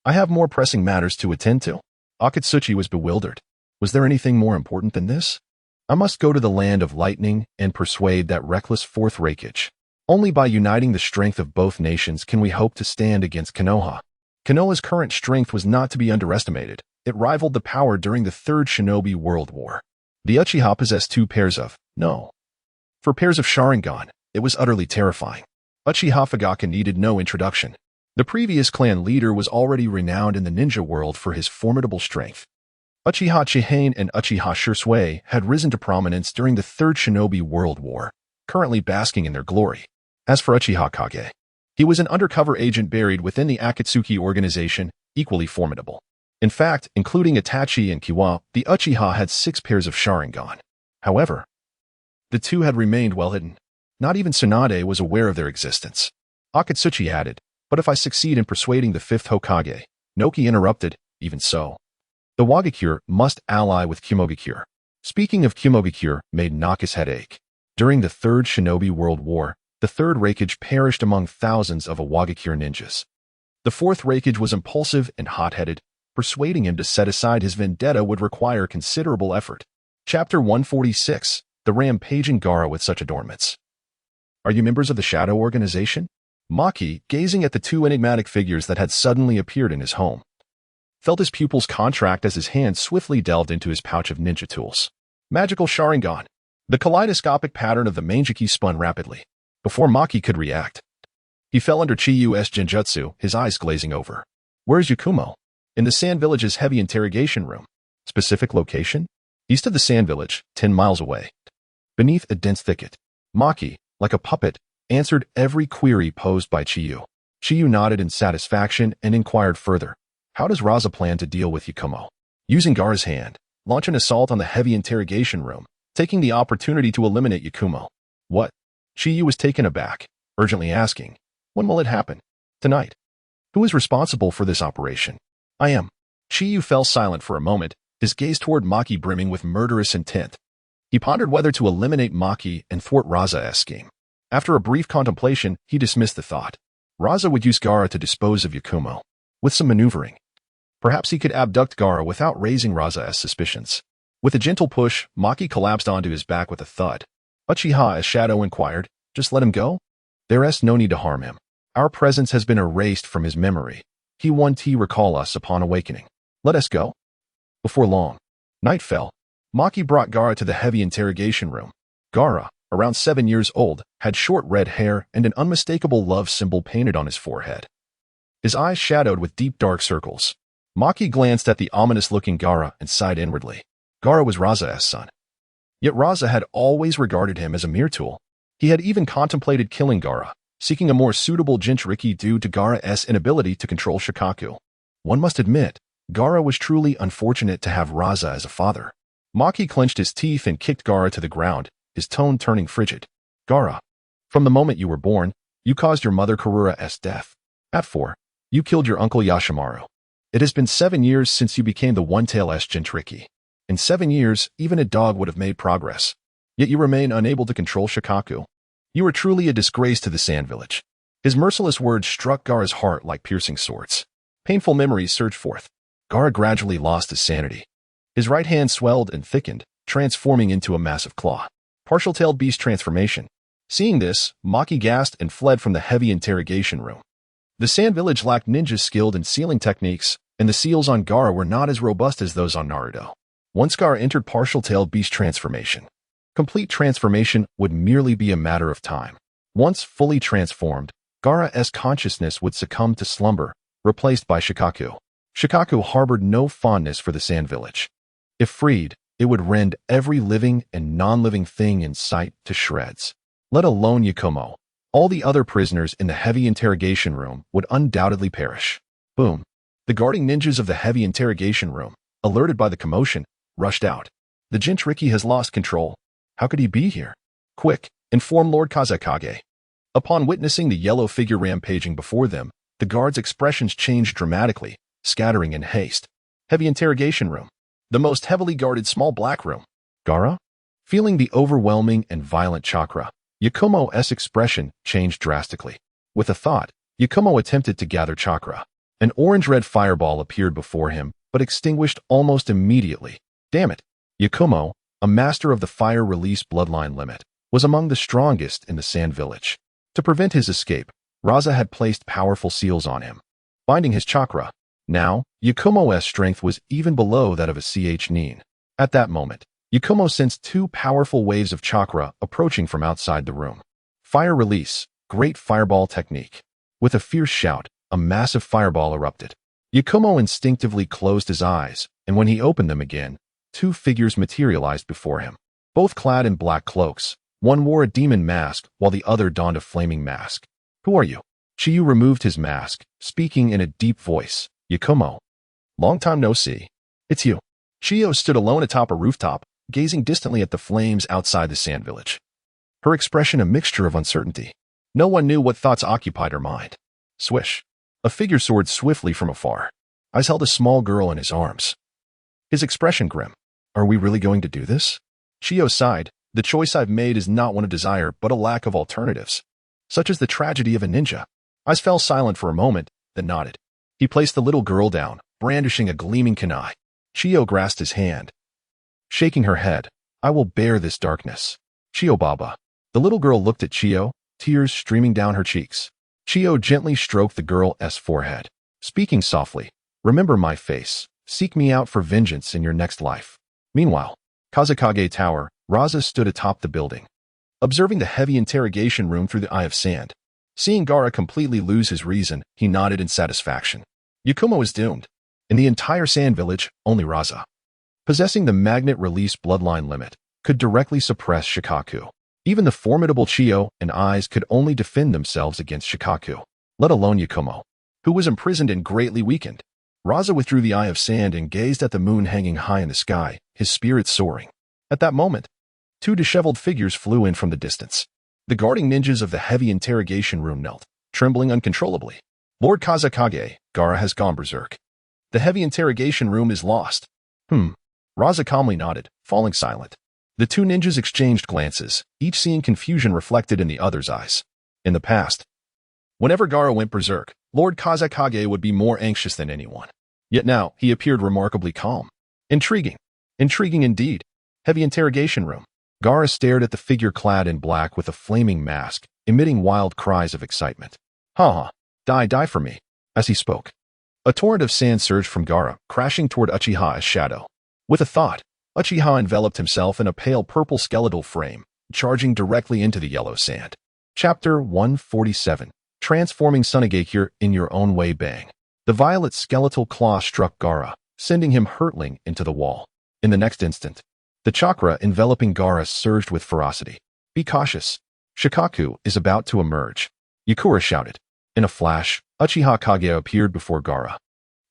"I have more pressing matters to attend to." Akatsuchi was bewildered. Was there anything more important than this? "I must go to the land of lightning and persuade that reckless 4th Raikage. Only by uniting the strength of both nations can we hope to stand against Konoha." Konoha's current strength was not to be underestimated. It rivaled the power during the 3rd Shinobi World War. The Uchiha possessed 2 pairs of, no, 4 pairs of Sharingan. It was utterly terrifying. Uchiha Fugaka needed no introduction. The previous clan leader was already renowned in the ninja world for his formidable strength. Uchiha Chihane and Uchiha Shisui had risen to prominence during the 3rd Shinobi World War, currently basking in their glory. As for Uchiha Kage, he was an undercover agent buried within the Akatsuki organization, equally formidable. In fact, including Itachi and Kiwa, the Uchiha had 6 pairs of Sharingan. However, the 2 had remained well hidden. Not even Tsunade was aware of their existence. Akatsuchi added, "But if I succeed in persuading the 5th Hokage," Noki interrupted, "Even so, the Wagakure must ally with Kumogakure." Speaking of Kumogakure made Naka's head ache. During the 3rd Shinobi World War, the 3rd Raikage perished among thousands of Wagakure ninjas. The 4th Raikage was impulsive and hot-headed. Persuading him to set aside his vendetta would require considerable effort. Chapter 146, The Rampaging Gaara with Such Adornments. "Are you members of the Shadow Organization?" Maki, gazing at the 2 enigmatic figures that had suddenly appeared in his home, felt his pupils contract as his hand swiftly delved into his pouch of ninja tools. Magical Sharingan. The kaleidoscopic pattern of the Manjiki spun rapidly. Before Maki could react, he fell under Chiyu's genjutsu, his eyes glazing over. "Where's Yakumo?" "In the Sand Village's heavy interrogation room." "Specific location?" "East of the Sand Village, 10 miles away, beneath a dense thicket." Maki, like a puppet, answered every query posed by Chiyu. Chiyu nodded in satisfaction and inquired further. "How does Raza plan to deal with Yakumo?" Using Gaara's hand, launch an assault on the heavy interrogation room, taking the opportunity to eliminate Yakumo. "What?" Chiyu was taken aback, urgently asking, "When will it happen?" "Tonight." "Who is responsible for this operation?" "I am." Chiyu fell silent for a moment, his gaze toward Maki brimming with murderous intent. He pondered whether to eliminate Maki and thwart Raza's scheme. After a brief contemplation, he dismissed the thought. Raza would use Gaara to dispose of Yakumo. With some maneuvering, perhaps he could abduct Gaara without raising Raza's suspicions. With a gentle push, Maki collapsed onto his back with a thud. Uchiha, as Shadow inquired, just let him go? There's no need to harm him. Our presence has been erased from his memory. He won't recall us upon awakening. Let us go. Before long, night fell. Maki brought Gaara to the heavy interrogation room. Gaara, around 7 years old, had short red hair and an unmistakable love symbol painted on his forehead. His eyes shadowed with deep dark circles. Maki glanced at the ominous-looking Gaara and sighed inwardly. Gaara was Raza's son. Yet Raza had always regarded him as a mere tool. He had even contemplated killing Gaara, seeking a more suitable Jinchuriki due to Gaara's inability to control Shikaku. One must admit, Gaara was truly unfortunate to have Raza as a father. Maki clenched his teeth and kicked Gaara to the ground, his tone turning frigid. Gaara, from the moment you were born, you caused your mother Karura's death. At 4, you killed your uncle Yashimaru. It has been 7 years since you became the One-Tailed Jinchuriki. In 7 years, even a dog would have made progress. Yet you remain unable to control Shikaku. You are truly a disgrace to the Sand Village. His merciless words struck Gaara's heart like piercing swords. Painful memories surged forth. Gaara gradually lost his sanity. His right hand swelled and thickened, transforming into a massive claw. Partial-tailed beast transformation. Seeing this, Maki gasped and fled from the heavy interrogation room. The Sand Village lacked ninjas skilled in sealing techniques, and the seals on Gaara were not as robust as those on Naruto. Once Gaara entered partial-tailed beast transformation, complete transformation would merely be a matter of time. Once fully transformed, Gaara's consciousness would succumb to slumber, replaced by Shikaku. Shikaku harbored no fondness for the Sand Village. If freed, it would rend every living and non-living thing in sight to shreds. Let alone Yakumo. All the other prisoners in the heavy interrogation room would undoubtedly perish. Boom. The guarding ninjas of the heavy interrogation room, alerted by the commotion, rushed out. The Jinchuriki has lost control. How could he be here? Quick, inform Lord Kazekage. Upon witnessing the yellow figure rampaging before them, the guards' expressions changed dramatically, scattering in haste. Heavy interrogation room. The most heavily guarded small black room. Gaara? Feeling the overwhelming and violent chakra, Yakumo's expression changed drastically. With a thought, Yakumo attempted to gather chakra. An orange-red fireball appeared before him, but extinguished almost immediately. Damn it! Yakumo, a master of the fire release bloodline limit, was among the strongest in the Sand Village. To prevent his escape, Raza had placed powerful seals on him, binding his chakra. Now, Yakumo's strength was even below that of a Nin. At that moment, Yakumo sensed 2 powerful waves of chakra approaching from outside the room. Fire release, great fireball technique. With a fierce shout, a massive fireball erupted. Yakumo instinctively closed his eyes, and when he opened them again, 2 figures materialized before him. Both clad in black cloaks, one wore a demon mask while the other donned a flaming mask. Who are you? Chiyu removed his mask, speaking in a deep voice. Yakumo. Long time no see. It's you. Chiyo stood alone atop a rooftop, gazing distantly at the flames outside the Sand Village. Her expression a mixture of uncertainty. No one knew what thoughts occupied her mind. Swish. A figure soared swiftly from afar. Eyes held a small girl in his arms. His expression grim. Are we really going to do this? Chiyo sighed. The choice I've made is not one of desire, but a lack of alternatives. Such is the tragedy of a ninja. Eyes fell silent for a moment, then nodded. He placed the little girl down, brandishing a gleaming kunai. Chiyo grasped his hand. Shaking her head, I will bear this darkness. Chiyo Baba. The little girl looked at Chiyo, tears streaming down her cheeks. Chiyo gently stroked the girl's forehead, speaking softly. Remember my face. Seek me out for vengeance in your next life. Meanwhile, Kazekage Tower, Raza stood atop the building, observing the heavy interrogation room through the eye of sand. Seeing Gaara completely lose his reason, he nodded in satisfaction. Yakumo is doomed. In the entire Sand Village, only Raza, possessing the magnet release bloodline limit, could directly suppress Shikaku. Even the formidable Chiyo and Eyes could only defend themselves against Shikaku, let alone Yakumo, who was imprisoned and greatly weakened. Raza withdrew the eye of sand and gazed at the moon hanging high in the sky, his spirit soaring. At that moment, 2 disheveled figures flew in from the distance. The guarding ninjas of the heavy interrogation room knelt, trembling uncontrollably. Lord Kazekage, Gaara has gone berserk. The heavy interrogation room is lost. Raza calmly nodded, falling silent. The two ninjas exchanged glances, each seeing confusion reflected in the other's eyes. In the past, whenever Gaara went berserk, Lord Kazekage would be more anxious than anyone. Yet now, he appeared remarkably calm. Intriguing. Intriguing indeed. Heavy interrogation room. Gaara stared at the figure clad in black with a flaming mask, emitting wild cries of excitement. Ha! Die for me. As he spoke, a torrent of sand surged from Gaara, crashing toward Uchiha as shadow. With a thought, Uchiha enveloped himself in a pale purple skeletal frame, charging directly into the yellow sand. Chapter 147. Transforming Sunagakure in Your Own Way. Bang. The violet skeletal claw struck Gaara, sending him hurtling into the wall. In the next instant, the chakra enveloping Gaara surged with ferocity. Be cautious. Shikaku is about to emerge. Yukura shouted. In a flash, Uchiha Kage appeared before Gaara,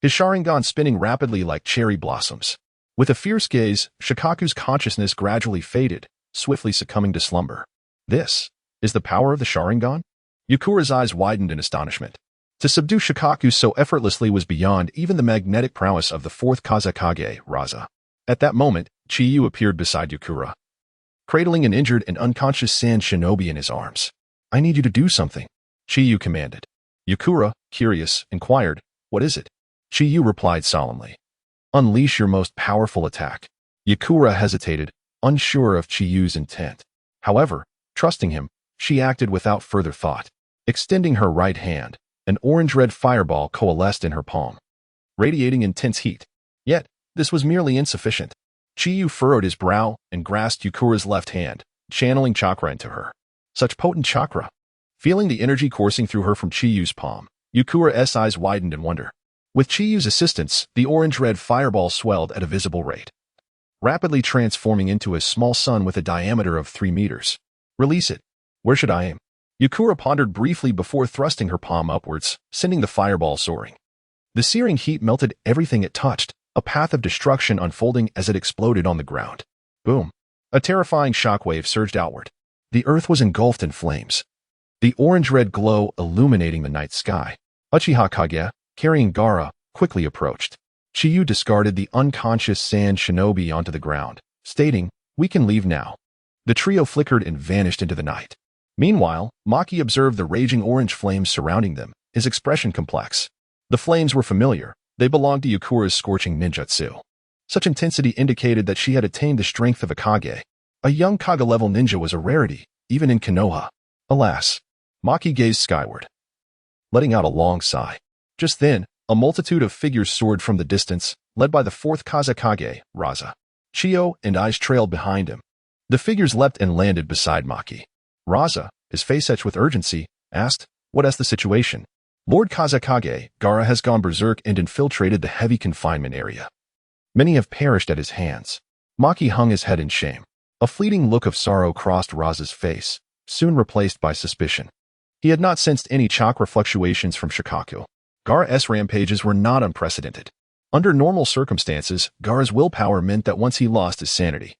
his Sharingan spinning rapidly like cherry blossoms. With a fierce gaze, Shikaku's consciousness gradually faded, swiftly succumbing to slumber. This is the power of the Sharingan? Yukura's eyes widened in astonishment. To subdue Shikaku so effortlessly was beyond even the magnetic prowess of the fourth Kazekage, Raza. At that moment, Chiyu appeared beside Yukura, cradling an injured and unconscious sand shinobi in his arms. I need you to do something, Chiyu commanded. Yukura, curious, inquired, What is it? Chiyu replied solemnly. Unleash your most powerful attack. Yukura hesitated, unsure of Chiyu's intent. However, trusting him, she acted without further thought. Extending her right hand, an orange-red fireball coalesced in her palm, radiating intense heat. Yet, this was merely insufficient. Chiyu furrowed his brow and grasped Yukura's left hand, channeling chakra into her. Such potent chakra. Feeling the energy coursing through her from Chiyu's palm, Yukura's eyes widened in wonder. With Chiyu's assistance, the orange-red fireball swelled at a visible rate, rapidly transforming into a small sun with a diameter of 3 meters. Release it. Where should I aim? Yukura pondered briefly before thrusting her palm upwards, sending the fireball soaring. The searing heat melted everything it touched, a path of destruction unfolding as it exploded on the ground. Boom. A terrifying shockwave surged outward. The earth was engulfed in flames, the orange-red glow illuminating the night sky. Uchiha Kage, carrying Gaara, quickly approached. Chiyu discarded the unconscious sand shinobi onto the ground, stating, We can leave now. The trio flickered and vanished into the night. Meanwhile, Maki observed the raging orange flames surrounding them, his expression complex. The flames were familiar. They belonged to Yukura's scorching ninjutsu. Such intensity indicated that she had attained the strength of a Kage. A young Kage-level ninja was a rarity, even in Konoha. Alas. Maki gazed skyward, letting out a long sigh. Just then, a multitude of figures soared from the distance, led by the fourth Kazekage, Raza. Chiyo and Aiz trailed behind him. The figures leapt and landed beside Maki. Raza, his face etched with urgency, asked, What is the situation? Lord Kazekage, Gaara has gone berserk and infiltrated the heavy confinement area. Many have perished at his hands. Maki hung his head in shame. A fleeting look of sorrow crossed Raza's face, soon replaced by suspicion. He had not sensed any chakra fluctuations from Shikaku. Gaara's rampages were not unprecedented. Under normal circumstances, Gaara's willpower meant that once he lost his sanity,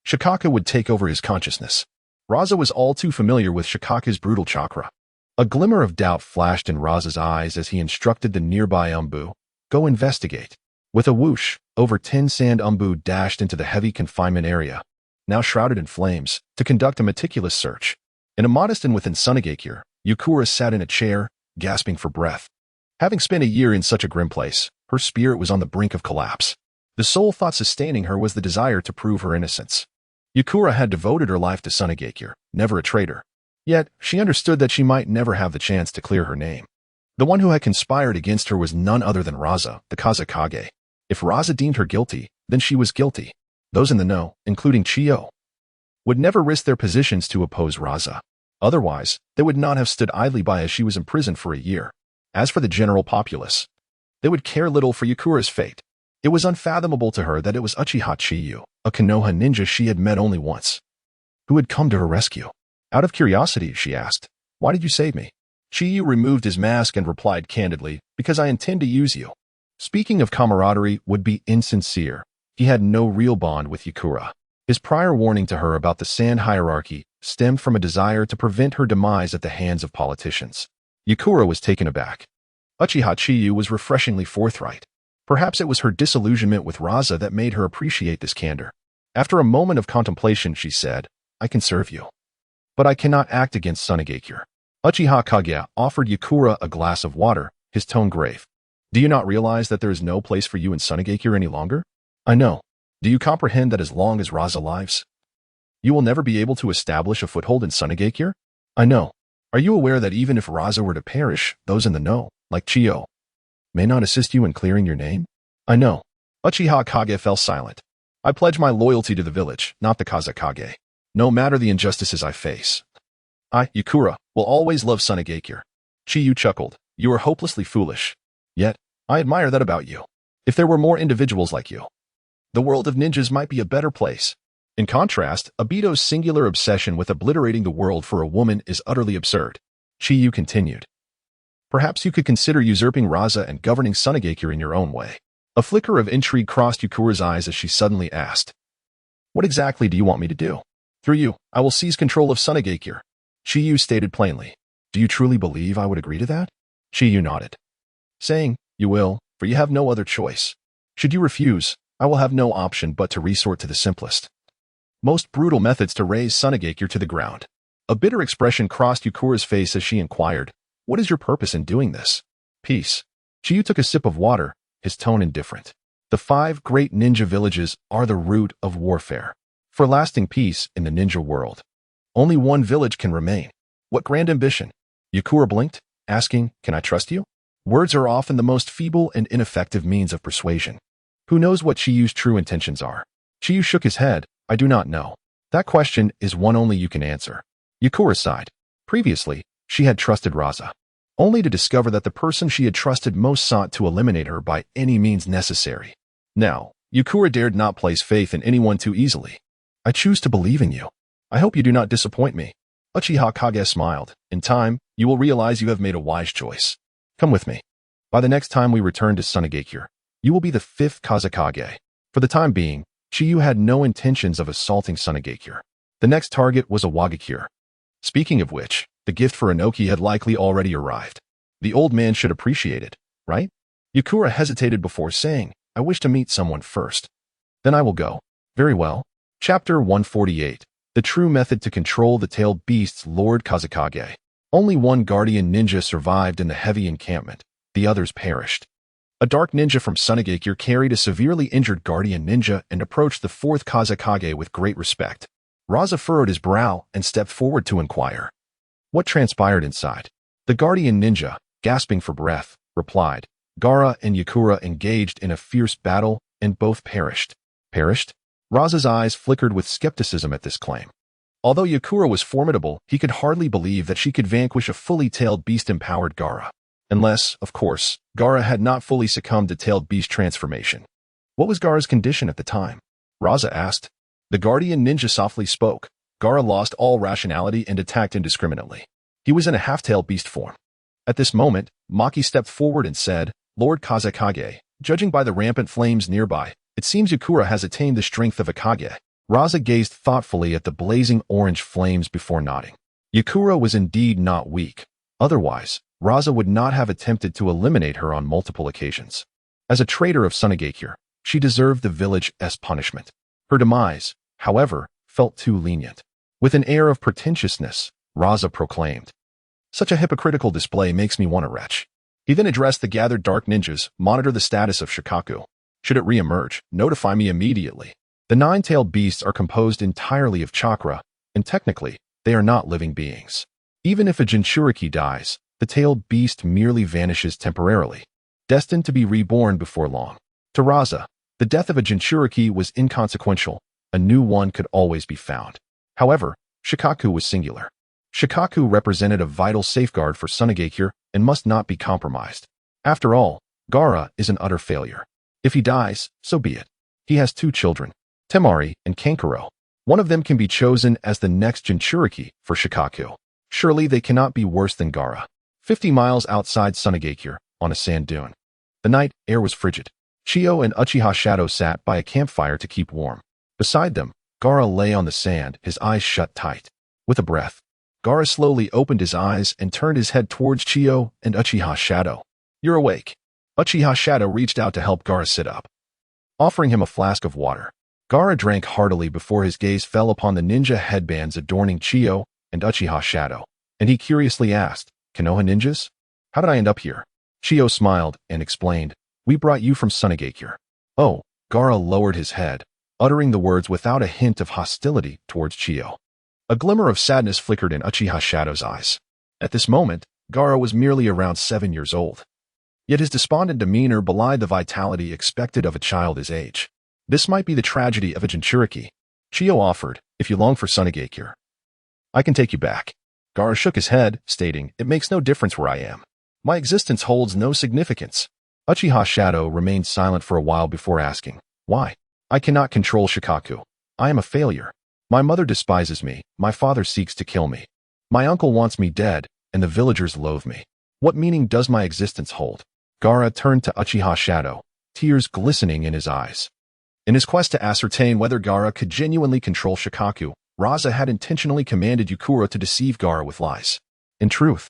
Shikaku would take over his consciousness. Raza was all too familiar with Shikaku's brutal chakra. A glimmer of doubt flashed in Raza's eyes as he instructed the nearby Umbu, Go investigate. With a whoosh, over 10 sand Umbu dashed into the heavy confinement area, now shrouded in flames, to conduct a meticulous search. In a modest and within Sunagakure, Yukura sat in a chair, gasping for breath. Having spent a year in such a grim place, her spirit was on the brink of collapse. The sole thought sustaining her was the desire to prove her innocence. Yukura had devoted her life to Sunagakure, never a traitor. Yet, she understood that she might never have the chance to clear her name. The one who had conspired against her was none other than Raza, the Kazekage. If Raza deemed her guilty, then she was guilty. Those in the know, including Chiyo, would never risk their positions to oppose Raza. Otherwise, they would not have stood idly by as she was imprisoned for a year. As for the general populace, they would care little for Yukura's fate. It was unfathomable to her that it was Uchiha Chiyu, a Konoha ninja she had met only once, who had come to her rescue. Out of curiosity, she asked, Why did you save me? Chiyu removed his mask and replied candidly, Because I intend to use you. Speaking of camaraderie would be insincere. He had no real bond with Yukura. His prior warning to her about the sand hierarchy stemmed from a desire to prevent her demise at the hands of politicians. Yukura was taken aback. Uchiha Chiyu was refreshingly forthright. Perhaps it was her disillusionment with Raza that made her appreciate this candor. After a moment of contemplation, she said, I can serve you, but I cannot act against Sunagakure. Uchiha Kage offered Yukura a glass of water, his tone grave. Do you not realize that there is no place for you in Sunagakure any longer? I know. Do you comprehend that as long as Raza lives, you will never be able to establish a foothold in Sunagakure? I know. Are you aware that even if Raza were to perish, those in the know, like Chiyo, may not assist you in clearing your name? I know. Uchiha Kage fell silent. I pledge my loyalty to the village, not the Kazekage. No matter the injustices I face, I, Yukura, will always love Sunagakure. Chiyu chuckled. You are hopelessly foolish. Yet, I admire that about you. If there were more individuals like you, the world of ninjas might be a better place. In contrast, Obito's singular obsession with obliterating the world for a woman is utterly absurd. Chiyu continued. Perhaps you could consider usurping Raza and governing Sunagakure in your own way. A flicker of intrigue crossed Yukura's eyes as she suddenly asked, What exactly do you want me to do? Through you, I will seize control of Sunagakure. Chiyu stated plainly. Do you truly believe I would agree to that? Chiyu nodded, saying, You will, for you have no other choice. Should you refuse, I will have no option but to resort to the simplest, most brutal methods to raise Sunagakure to the ground. A bitter expression crossed Yukura's face as she inquired, What is your purpose in doing this? Peace. Chiyu took a sip of water, his tone indifferent. The 5 great ninja villages are the root of warfare. For lasting peace in the ninja world, only one village can remain. What grand ambition! Yukura blinked, asking, Can I trust you? Words are often the most feeble and ineffective means of persuasion. Who knows what Chiyu's true intentions are? Chiyu shook his head. I do not know. That question is one only you can answer. Yukura sighed. Previously, she had trusted Raza, only to discover that the person she had trusted most sought to eliminate her by any means necessary. Now, Yukura dared not place faith in anyone too easily. I choose to believe in you. I hope you do not disappoint me. Uchiha Kage smiled. In time, you will realize you have made a wise choice. Come with me. By the next time we return to Sunagakure, you will be the 5th Kazekage. For the time being, Chiyu had no intentions of assaulting Sunagakure. The next target was a Wagakure. Speaking of which, the gift for Inoki had likely already arrived. The old man should appreciate it, right? Yukura hesitated before saying, I wish to meet someone first. Then I will go. Very well. Chapter 148. The True Method to Control the Tailed Beasts. Lord Kazekage. Only one guardian ninja survived in the heavy encampment. The others perished. A dark ninja from Sunagakure carried a severely injured guardian ninja and approached the 4th Kazekage with great respect. Raza furrowed his brow and stepped forward to inquire. What transpired inside? The guardian ninja, gasping for breath, replied. Gaara and Yukura engaged in a fierce battle and both perished. Perished? Raza's eyes flickered with skepticism at this claim. Although Yukura was formidable, he could hardly believe that she could vanquish a fully tailed beast-empowered Gaara. Unless, of course, Gaara had not fully succumbed to tailed beast transformation. What was Gaara's condition at the time? Raza asked. The guardian ninja softly spoke. Gaara lost all rationality and attacked indiscriminately. He was in a half-tailed beast form. At this moment, Maki stepped forward and said, Lord Kazekage, judging by the rampant flames nearby, it seems Yukura has attained the strength of a Kage. Raza gazed thoughtfully at the blazing orange flames before nodding. Yukura was indeed not weak. Otherwise, Raza would not have attempted to eliminate her on multiple occasions. As a traitor of Sunagakure, she deserved the village's punishment. Her demise, however, felt too lenient. With an air of pretentiousness, Raza proclaimed, Such a hypocritical display makes me want to retch. He then addressed the gathered dark ninjas, Monitor the status of Shikaku. Should it re-emerge, notify me immediately. The 9-tailed beasts are composed entirely of chakra, and technically, they are not living beings. Even if a Jinchuriki dies, the tailed beast merely vanishes temporarily, destined to be reborn before long. To Raza, the death of a Jinchuriki was inconsequential. A new one could always be found. However, Shikaku was singular. Shikaku represented a vital safeguard for Sunagakure and must not be compromised. After all, Gaara is an utter failure. If he dies, so be it. He has 2 children, Temari and Kankuro. One of them can be chosen as the next Jinchuriki for Shikaku. Surely they cannot be worse than Gaara. 50 miles outside Sunagakure, on a sand dune. The night air was frigid. Chiyo and Uchiha Shadow sat by a campfire to keep warm. Beside them, Gaara lay on the sand, his eyes shut tight. With a breath, Gaara slowly opened his eyes and turned his head towards Chiyo and Uchiha Shadow. You're awake. Uchiha Shadow reached out to help Gaara sit up, offering him a flask of water. Gaara drank heartily before his gaze fell upon the ninja headbands adorning Chiyo and Uchiha Shadow, and he curiously asked, Konoha ninjas? How did I end up here? Chiyo smiled and explained, We brought you from Sunagakure. Oh, Gaara lowered his head, uttering the words without a hint of hostility towards Chiyo. A glimmer of sadness flickered in Uchiha Shadow's eyes. At this moment, Gaara was merely around 7 years old. Yet his despondent demeanor belied the vitality expected of a child his age. This might be the tragedy of a Jinchuriki. Chiyo offered, If you long for Sunagakure, I can take you back. Gaara shook his head, stating, It makes no difference where I am. My existence holds no significance. Uchiha Shadow remained silent for a while before asking, Why? I cannot control Shikaku. I am a failure. My mother despises me, my father seeks to kill me. My uncle wants me dead, and the villagers loathe me. What meaning does my existence hold? Gaara turned to Uchiha Shadow, tears glistening in his eyes. In his quest to ascertain whether Gaara could genuinely control Shikaku, Raza had intentionally commanded Yukura to deceive Gaara with lies. In truth,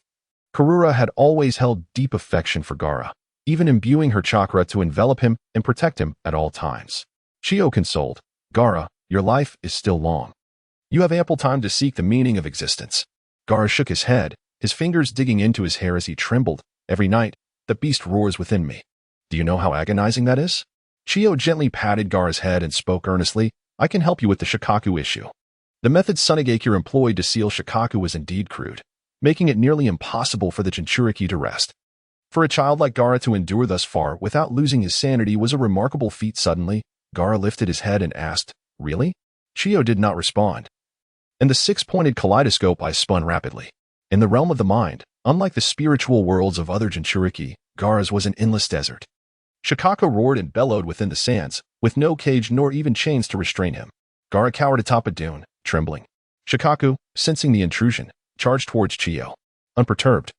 Karura had always held deep affection for Gaara, even imbuing her chakra to envelop him and protect him at all times. Chiyo consoled, Gaara, your life is still long. You have ample time to seek the meaning of existence. Gaara shook his head, his fingers digging into his hair as he trembled. Every night, the beast roars within me. Do you know how agonizing that is? Chiyo gently patted Gaara's head and spoke earnestly, I can help you with the Shikaku issue. The method Sunagakure employed to seal Shikaku was indeed crude, making it nearly impossible for the Jinchuriki to rest. For a child like Gaara to endure thus far without losing his sanity was a remarkable feat. Suddenly, Gaara lifted his head and asked, Really? Chiyo did not respond. In the six-pointed kaleidoscope I spun rapidly. In the realm of the mind, unlike the spiritual worlds of other Jinchuriki, Gaara's was an endless desert. Shikaku roared and bellowed within the sands, with no cage nor even chains to restrain him. Gaara cowered atop a dune, trembling. Shikaku, sensing the intrusion, charged towards Chiyo. Unperturbed,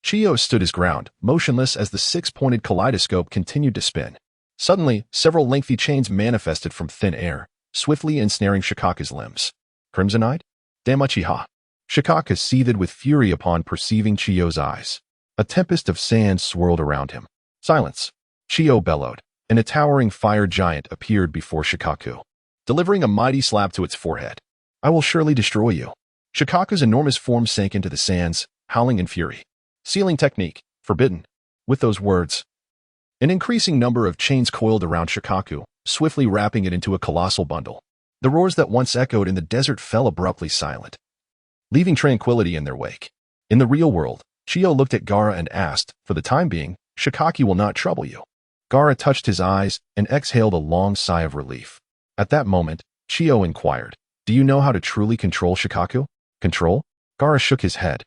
Chiyo stood his ground, motionless as the six-pointed kaleidoscope continued to spin. Suddenly, several lengthy chains manifested from thin air, swiftly ensnaring Shikaku's limbs. Crimson-eyed? Damn Uchiha! Shikaku seethed with fury upon perceiving Chiyo's eyes. A tempest of sand swirled around him. Silence! Chiyo bellowed, and a towering fire giant appeared before Shikaku, delivering a mighty slap to its forehead. I will surely destroy you. Shikaku's enormous form sank into the sands, howling in fury. Sealing technique, forbidden. With those words, an increasing number of chains coiled around Shikaku, swiftly wrapping it into a colossal bundle. The roars that once echoed in the desert fell abruptly silent, leaving tranquility in their wake. In the real world, Chiyo looked at Gaara and asked, For the time being, Shikaku will not trouble you. Gaara touched his eyes and exhaled a long sigh of relief. At that moment, Chiyo inquired, Do you know how to truly control Shikaku? Control? Gaara shook his head.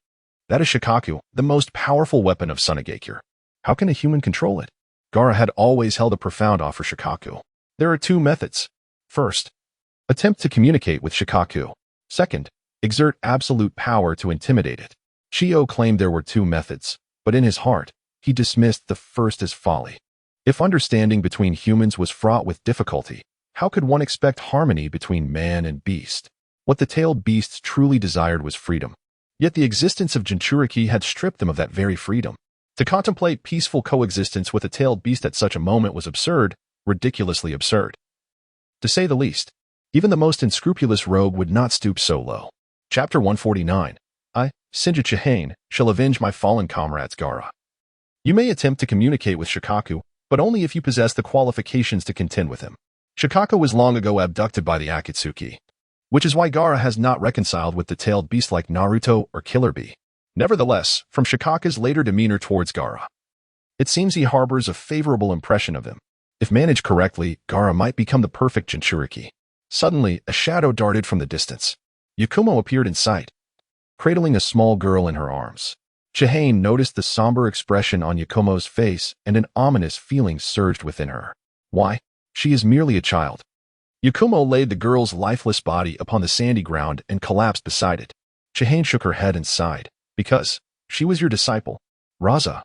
That is Shikaku, the most powerful weapon of Sunagakure. How can a human control it? Gaara had always held a profound awe for Shikaku. There are two methods. First, attempt to communicate with Shikaku. Second, exert absolute power to intimidate it. Chiyo claimed there were two methods, but in his heart, he dismissed the first as folly. If understanding between humans was fraught with difficulty, how could one expect harmony between man and beast? What the tailed beasts truly desired was freedom. Yet the existence of Jinchuriki had stripped them of that very freedom. To contemplate peaceful coexistence with a tailed beast at such a moment was absurd, ridiculously absurd. To say the least, even the most unscrupulous rogue would not stoop so low. Chapter 149. I, Shinja Chihane, shall avenge my fallen comrades Gaara. You may attempt to communicate with Shikaku, but only if you possess the qualifications to contend with him. Shikaku was long ago abducted by the Akatsuki, which is why Gaara has not reconciled with the tailed beast like Naruto or Killer Bee. Nevertheless, from Shikaku's later demeanor towards Gaara, it seems he harbors a favorable impression of him. If managed correctly, Gaara might become the perfect Jinchuriki. Suddenly, a shadow darted from the distance. Yakumo appeared in sight, cradling a small girl in her arms. Chihane noticed the somber expression on Yakumo's face, and an ominous feeling surged within her. Why? She is merely a child. Yakumo laid the girl's lifeless body upon the sandy ground and collapsed beside it. Chihane shook her head and sighed. Because she was your disciple. Raza,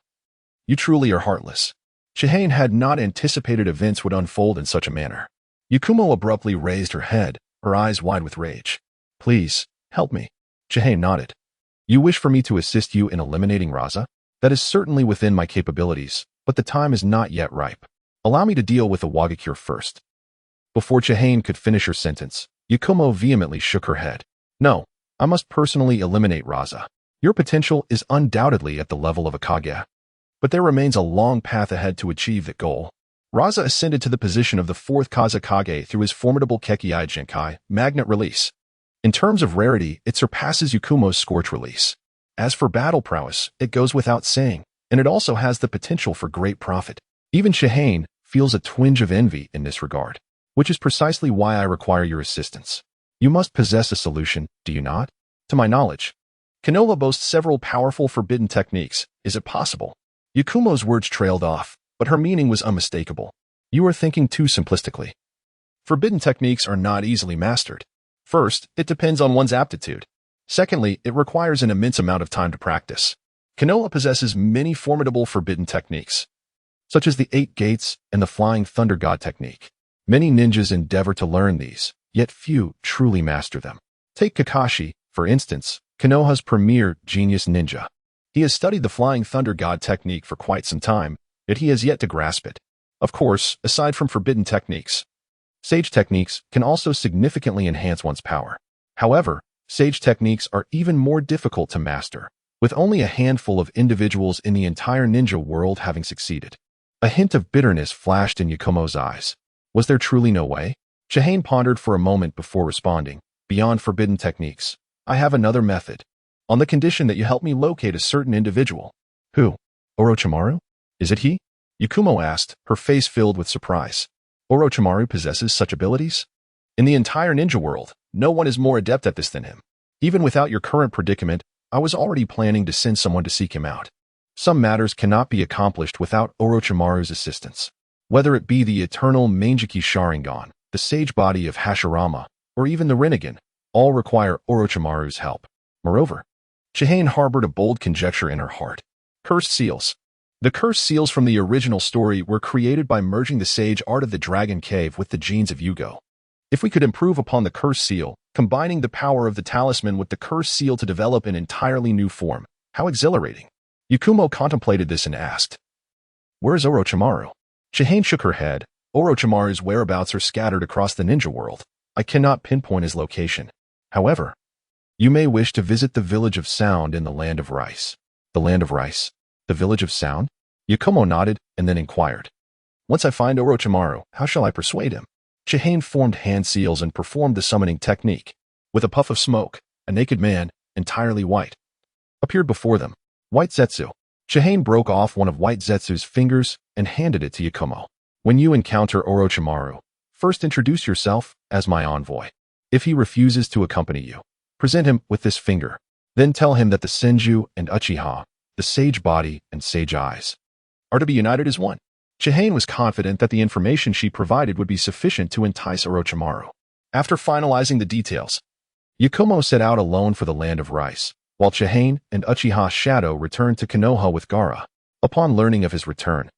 you truly are heartless. Chihane had not anticipated events would unfold in such a manner. Yakumo abruptly raised her head, her eyes wide with rage. Please, help me. Chihane nodded. You wish for me to assist you in eliminating Raza? That is certainly within my capabilities, but the time is not yet ripe. Allow me to deal with the Wagakure first. Before Chihane could finish her sentence, Yakumo vehemently shook her head. No, I must personally eliminate Raza. Your potential is undoubtedly at the level of a Kage, but there remains a long path ahead to achieve that goal. Raza ascended to the position of the fourth Kazekage through his formidable Kekkei Genkai, Magnet Release. In terms of rarity, it surpasses Yakumo's Scorch Release. As for battle prowess, it goes without saying, and it also has the potential for great profit. Even Chihane feels a twinge of envy in this regard, which is precisely why I require your assistance. You must possess a solution, do you not? To my knowledge, Konoha boasts several powerful forbidden techniques. Is it possible? Yakumo's words trailed off, but her meaning was unmistakable. You are thinking too simplistically. Forbidden techniques are not easily mastered. First, it depends on one's aptitude. Secondly, it requires an immense amount of time to practice. Konoha possesses many formidable forbidden techniques, such as the 8 Gates and the Flying Thunder God technique. Many ninjas endeavor to learn these, yet few truly master them. Take Kakashi, for instance, Konoha's premier genius ninja. He has studied the Flying Thunder God technique for quite some time, yet he has yet to grasp it. Of course, aside from forbidden techniques, sage techniques can also significantly enhance one's power. However, sage techniques are even more difficult to master, with only a handful of individuals in the entire ninja world having succeeded. A hint of bitterness flashed in Yakumo's eyes. Was there truly no way? Chihane pondered for a moment before responding. Beyond forbidden techniques, I have another method, on the condition that you help me locate a certain individual. Who? Orochimaru? Is it he? Yakumo asked, her face filled with surprise. Orochimaru possesses such abilities? In the entire ninja world, no one is more adept at this than him. Even without your current predicament, I was already planning to send someone to seek him out. Some matters cannot be accomplished without Orochimaru's assistance. Whether it be the eternal Manjiki Sharingan, the sage body of Hashirama, or even the Rinnegan, all require Orochimaru's help. Moreover, Chihane harbored a bold conjecture in her heart. Cursed seals. The cursed seals from the original story were created by merging the sage art of the Dragon Cave with the genes of Yugo. If we could improve upon the cursed seal, combining the power of the talisman with the cursed seal to develop an entirely new form, how exhilarating. Yakumo contemplated this and asked, "Where is Orochimaru?" Chihane shook her head. Orochimaru's whereabouts are scattered across the ninja world. I cannot pinpoint his location. However, you may wish to visit the village of Sound in the Land of Rice. The Land of Rice? The village of Sound? Yakumo nodded and then inquired. Once I find Orochimaru, how shall I persuade him? Chihane formed hand seals and performed the summoning technique. With a puff of smoke, a naked man, entirely white, appeared before them. White Zetsu. Chihane broke off one of White Zetsu's fingers and handed it to Yakumo. When you encounter Orochimaru, first introduce yourself as my envoy. If he refuses to accompany you, present him with this finger. Then tell him that the Senju and Uchiha, the sage body and sage eyes, are to be united as one. Chihane was confident that the information she provided would be sufficient to entice Orochimaru. After finalizing the details, Yakumo set out alone for the Land of Rice, while Chihane and Uchiha Shadow returned to Konoha with Gaara. Upon learning of his return,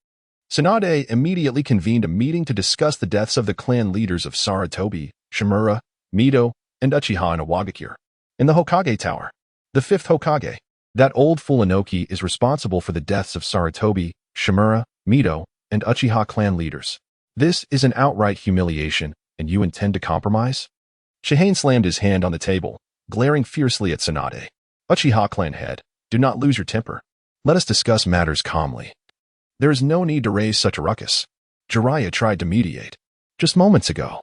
Tsunade immediately convened a meeting to discuss the deaths of the clan leaders of Sarutobi, Shimura, Mito, and Uchiha in Awagakure. In the Hokage Tower, the 5th Hokage, that old Fulanoki, is responsible for the deaths of Sarutobi, Shimura, Mito, and Uchiha clan leaders. This is an outright humiliation, and you intend to compromise? Chihane slammed his hand on the table, glaring fiercely at Tsunade. Uchiha clan head, do not lose your temper. Let us discuss matters calmly. There is no need to raise such a ruckus. Jiraiya tried to mediate just moments ago.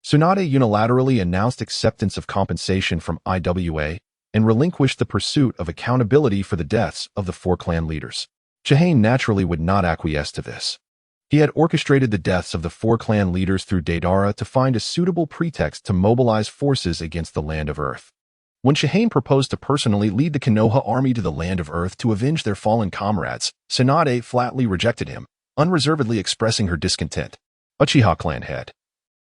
Tsunade unilaterally announced acceptance of compensation from IWA and relinquished the pursuit of accountability for the deaths of the 4 clan leaders. Chihane naturally would not acquiesce to this. He had orchestrated the deaths of the 4 clan leaders through Deidara to find a suitable pretext to mobilize forces against the Land of Earth. When Chihane proposed to personally lead the Konoha army to the Land of Earth to avenge their fallen comrades, Tsunade flatly rejected him, unreservedly expressing her discontent. Uchiha clan head.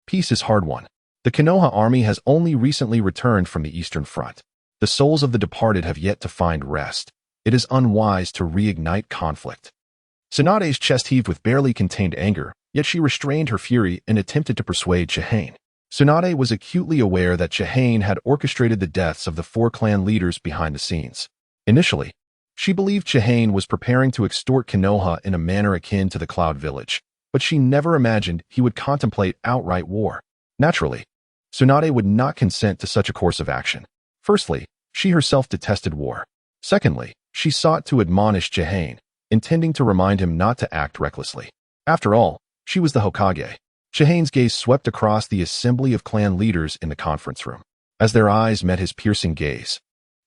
Peace is hard won. The Konoha army has only recently returned from the Eastern Front. The souls of the departed have yet to find rest. It is unwise to reignite conflict. Tsunade's chest heaved with barely contained anger, yet she restrained her fury and attempted to persuade Chihane. Tsunade was acutely aware that Chihane had orchestrated the deaths of the 4 clan leaders behind the scenes. Initially, she believed Chihane was preparing to extort Konoha in a manner akin to the Cloud Village. but she never imagined he would contemplate outright war. Naturally, Tsunade would not consent to such a course of action. Firstly, she herself detested war. Secondly, she sought to admonish Chihane, intending to remind him not to act recklessly. After all, she was the Hokage. Chihane's gaze swept across the assembly of clan leaders in the conference room. As their eyes met his piercing gaze,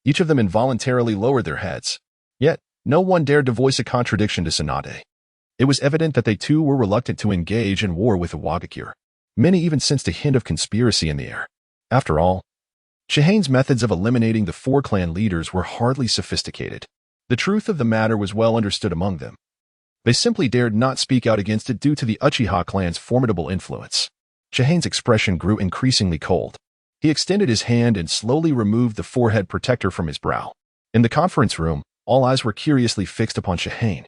each of them involuntarily lowered their heads. Yet, no one dared to voice a contradiction to Tsunade. It was evident that they too were reluctant to engage in war with Iwagakure. Many even sensed a hint of conspiracy in the air. After all, Chihane's methods of eliminating the four clan leaders were hardly sophisticated. The truth of the matter was well understood among them. They simply dared not speak out against it due to the Uchiha clan's formidable influence. Chihane's expression grew increasingly cold. He extended his hand and slowly removed the forehead protector from his brow. In the conference room, all eyes were curiously fixed upon Chihane.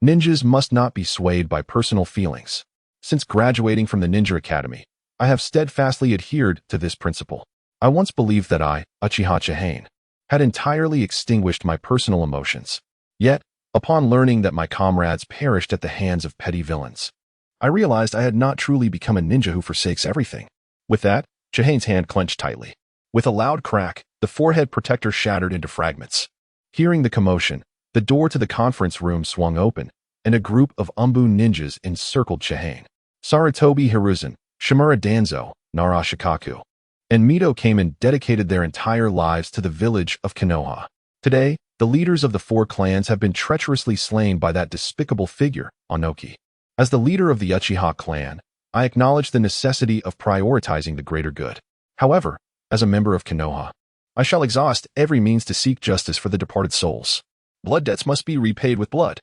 Ninjas must not be swayed by personal feelings. Since graduating from the Ninja Academy, I have steadfastly adhered to this principle. I once believed that I, Uchiha Chihane, had entirely extinguished my personal emotions. Yet, upon learning that my comrades perished at the hands of petty villains, I realized I had not truly become a ninja who forsakes everything. With that, Chihane's hand clenched tightly. With a loud crack, the forehead protector shattered into fragments. Hearing the commotion, the door to the conference room swung open, and a group of Umbu ninjas encircled Chihane. Sarutobi Hiruzen, Shimura Danzo, Nara Shikaku, and Mito came and dedicated their entire lives to the village of Konoha. Today, the leaders of the four clans have been treacherously slain by that despicable figure, Onoki. As the leader of the Uchiha clan, I acknowledge the necessity of prioritizing the greater good. However, as a member of Konoha, I shall exhaust every means to seek justice for the departed souls. Blood debts must be repaid with blood.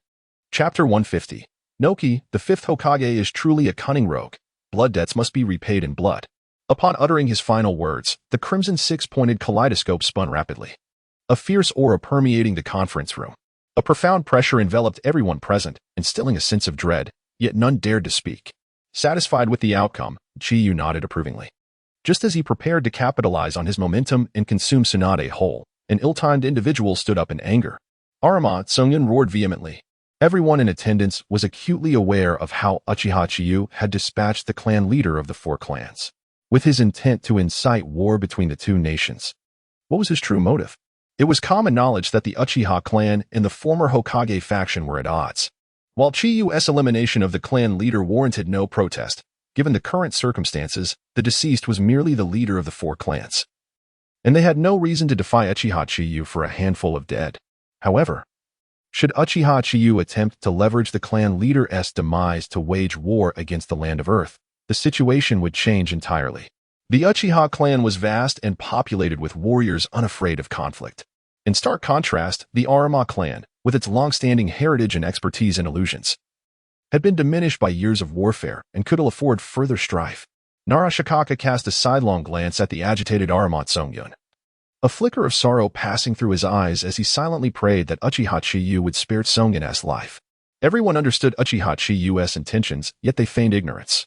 Chapter 150. Noki, the fifth Hokage, is truly a cunning rogue. Blood debts must be repaid in blood. Upon uttering his final words, the crimson six-pointed kaleidoscope spun rapidly. A fierce aura permeating the conference room. A profound pressure enveloped everyone present, instilling a sense of dread, yet none dared to speak. Satisfied with the outcome, Chiyu nodded approvingly. Just as he prepared to capitalize on his momentum and consume Tsunade whole, an ill-timed individual stood up in anger. Arama Songyun roared vehemently. Everyone in attendance was acutely aware of how Uchiha Chiyu had dispatched the clan leader of the four clans, with his intent to incite war between the two nations. What was his true motive? It was common knowledge that the Uchiha clan and the former Hokage faction were at odds. While Chiyu's elimination of the clan leader warranted no protest, given the current circumstances, the deceased was merely the leader of the four clans, and they had no reason to defy Uchiha Chiyu for a handful of dead. However, should Uchiha Chiyu attempt to leverage the clan leader's demise to wage war against the land of Earth, the situation would change entirely. The Uchiha clan was vast and populated with warriors unafraid of conflict. In stark contrast, the Arama clan, with its long-standing heritage and expertise in illusions, had been diminished by years of warfare and could afford further strife. Nara Shikaka cast a sidelong glance at the agitated Arama Songyun, a flicker of sorrow passing through his eyes as he silently prayed that Uchiha Chiyu would spare Songyun's life. Everyone understood Uchiha Chiyu's intentions, yet they feigned ignorance,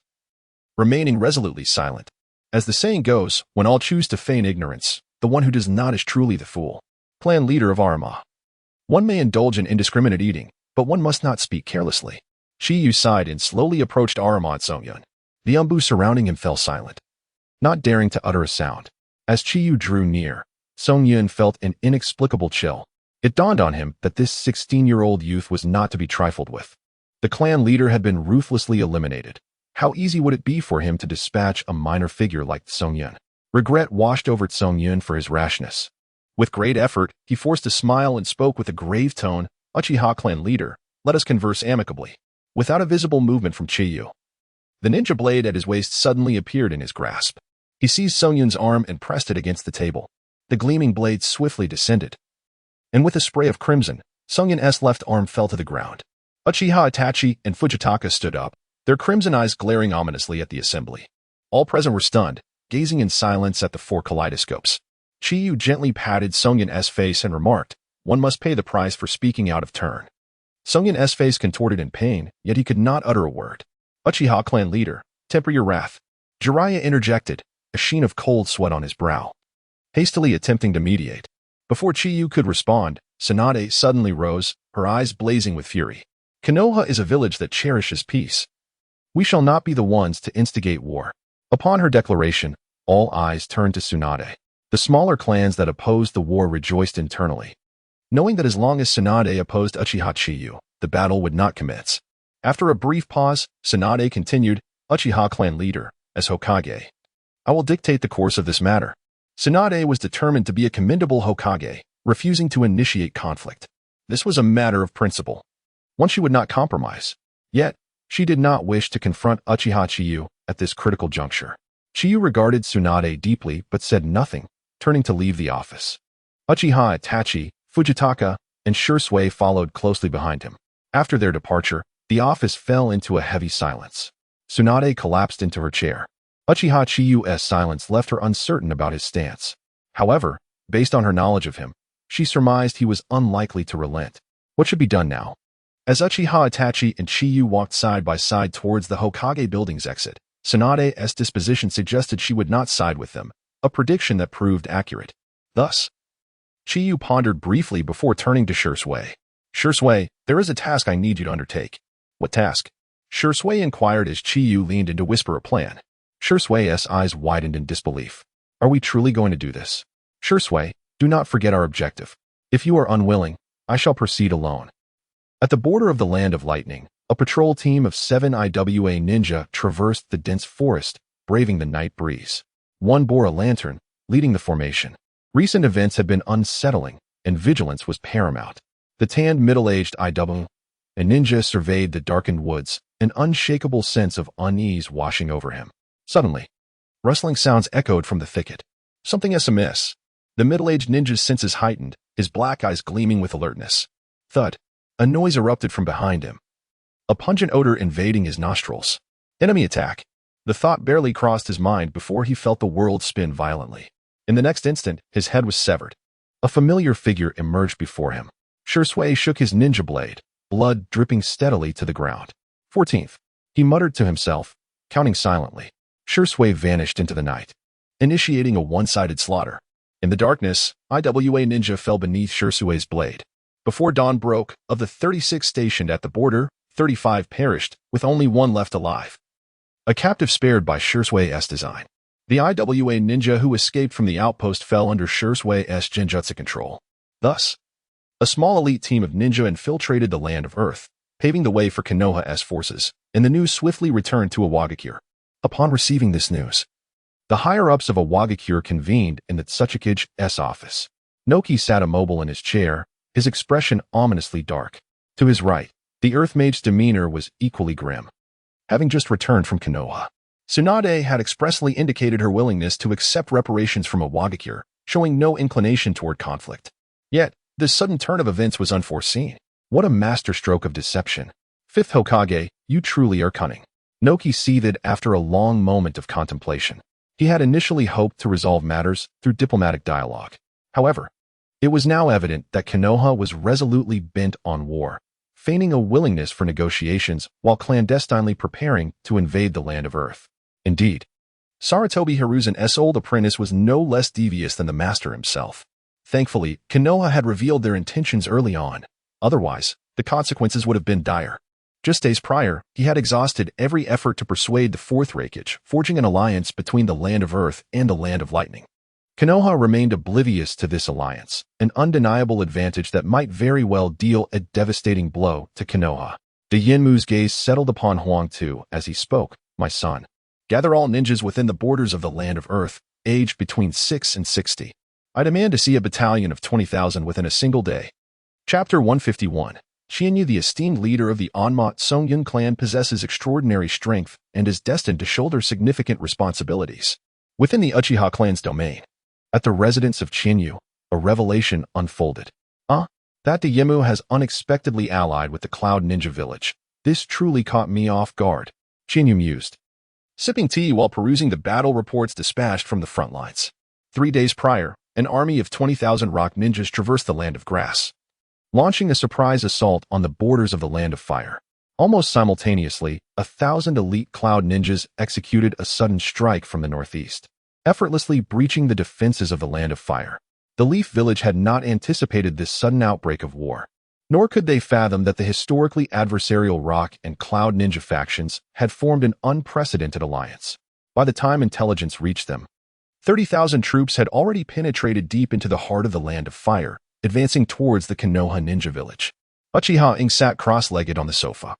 remaining resolutely silent. As the saying goes, when all choose to feign ignorance, the one who does not is truly the fool. Clan leader of Arama. One may indulge in indiscriminate eating, but one must not speak carelessly. Chiyu sighed and slowly approached Arama Songyun. The Umbu surrounding him fell silent, not daring to utter a sound. As Chiyu drew near, Songyun felt an inexplicable chill. It dawned on him that this 16-year-old youth was not to be trifled with. The clan leader had been ruthlessly eliminated. How easy would it be for him to dispatch a minor figure like Songyun? Regret washed over Songyun for his rashness. With great effort, he forced a smile and spoke with a grave tone. Uchiha clan leader, let us converse amicably. Without a visible movement from Chiyu, the ninja blade at his waist suddenly appeared in his grasp. He seized Songyun's arm and pressed it against the table. The gleaming blade swiftly descended, and with a spray of crimson, Songyun's left arm fell to the ground. Uchiha Itachi and Fujitaka stood up, their crimson eyes glaring ominously at the assembly. All present were stunned, gazing in silence at the four kaleidoscopes. Chiyu gently patted Songyun's face and remarked, one must pay the price for speaking out of turn. Songyun's face contorted in pain, yet he could not utter a word. Uchiha clan leader, temper your wrath. Jiraiya interjected, a sheen of cold sweat on his brow, hastily attempting to mediate. Before Chiyu could respond, Tsunade suddenly rose, her eyes blazing with fury. Konoha is a village that cherishes peace. We shall not be the ones to instigate war. Upon her declaration, all eyes turned to Tsunade. The smaller clans that opposed the war rejoiced internally, knowing that as long as Tsunade opposed Uchiha Chiba, the battle would not commence. After a brief pause, Tsunade continued, Uchiha clan leader, as Hokage, I will dictate the course of this matter. Tsunade was determined to be a commendable Hokage, refusing to initiate conflict. This was a matter of principle, one she would not compromise. Yet, she did not wish to confront Uchiha Chiba at this critical juncture. Chiba regarded Tsunade deeply but said nothing, turning to leave the office. Uchiha Itachi, Fujitaka, and Shursui followed closely behind him. After their departure, the office fell into a heavy silence. Tsunade collapsed into her chair. Uchiha Chiba's silence left her uncertain about his stance. However, based on her knowledge of him, she surmised he was unlikely to relent. What should be done now? As Uchiha Itachi and Chiba walked side by side towards the Hokage building's exit, Tsunade's disposition suggested she would not side with them, a prediction that proved accurate. Thus, Chiba pondered briefly before turning to Shursui. Shursui, there is a task I need you to undertake. What task? Shursui inquired as Chiba leaned in to whisper a plan. Shursui's eyes widened in disbelief. Are we truly going to do this? Shursui, do not forget our objective. If you are unwilling, I shall proceed alone. At the border of the Land of Lightning, a patrol team of 7 IWA ninja traversed the dense forest, braving the night breeze. One bore a lantern, leading the formation. Recent events had been unsettling, and vigilance was paramount. The tanned middle-aged IWA ninja surveyed the darkened woods, an unshakable sense of unease washing over him. Suddenly, rustling sounds echoed from the thicket. Something is amiss. The middle-aged ninja's senses heightened, his black eyes gleaming with alertness. Thud. A noise erupted from behind him, a pungent odor invading his nostrils. Enemy attack. The thought barely crossed his mind before he felt the world spin violently. In the next instant, his head was severed. A familiar figure emerged before him. Shursui shook his ninja blade, blood dripping steadily to the ground. 14th. He muttered to himself, counting silently. Shursui vanished into the night, initiating a one-sided slaughter. In the darkness, IWA ninja fell beneath Shursui's blade. Before dawn broke, of the 36 stationed at the border, 35 perished, with only one left alive. A captive spared by Shursui's design. The IWA ninja who escaped from the outpost fell under Shursui's genjutsu control. Thus, a small elite team of ninja infiltrated the Land of Earth, paving the way for Konoha's forces, and the news swiftly returned to Awagakure. Upon receiving this news, the higher-ups of Awagakure convened in the Tsuchikige's office. Noki sat immobile in his chair, his expression ominously dark. To his right, the Earth Mage's demeanor was equally grim. Having just returned from Konoha, Tsunade had expressly indicated her willingness to accept reparations from Awagakure, showing no inclination toward conflict. Yet, this sudden turn of events was unforeseen. What a masterstroke of deception. 5th Hokage, you truly are cunning. Noki seethed after a long moment of contemplation. He had initially hoped to resolve matters through diplomatic dialogue. However, it was now evident that Konoha was resolutely bent on war, feigning a willingness for negotiations while clandestinely preparing to invade the Land of Earth. Indeed, Sarutobi Hiruzen's old apprentice was no less devious than the master himself. Thankfully, Konoha had revealed their intentions early on. Otherwise, the consequences would have been dire. Just days prior, he had exhausted every effort to persuade the 4th Raikage, forging an alliance between the Land of Earth and the Land of Lightning. Konoha remained oblivious to this alliance, an undeniable advantage that might very well deal a devastating blow to Konoha. The Yinmu's gaze settled upon Huang Tu as he spoke. My son, gather all ninjas within the borders of the Land of Earth, aged between 6 and 60. I demand to see a battalion of 20,000 within a single day. Chapter 151. Qianyu, the esteemed leader of the Onmat Songyun clan, possesses extraordinary strength and is destined to shoulder significant responsibilities within the Uchiha clan's domain. At the residence of Qianyu, a revelation unfolded. That the Yimu has unexpectedly allied with the Cloud Ninja Village. This truly caught me off guard, Qianyu mused, sipping tea while perusing the battle reports dispatched from the front lines. 3 days prior, an army of 20,000 rock ninjas traversed the Land of Grass, launching a surprise assault on the borders of the Land of Fire. Almost simultaneously, 1,000 elite Cloud ninjas executed a sudden strike from the northeast, effortlessly breaching the defenses of the Land of Fire. The Leaf Village had not anticipated this sudden outbreak of war. Nor could they fathom that the historically adversarial Rock and Cloud Ninja factions had formed an unprecedented alliance. By the time intelligence reached them, 30,000 troops had already penetrated deep into the heart of the Land of Fire, advancing towards the Konoha ninja village. Uchiha Ing sat cross-legged on the sofa,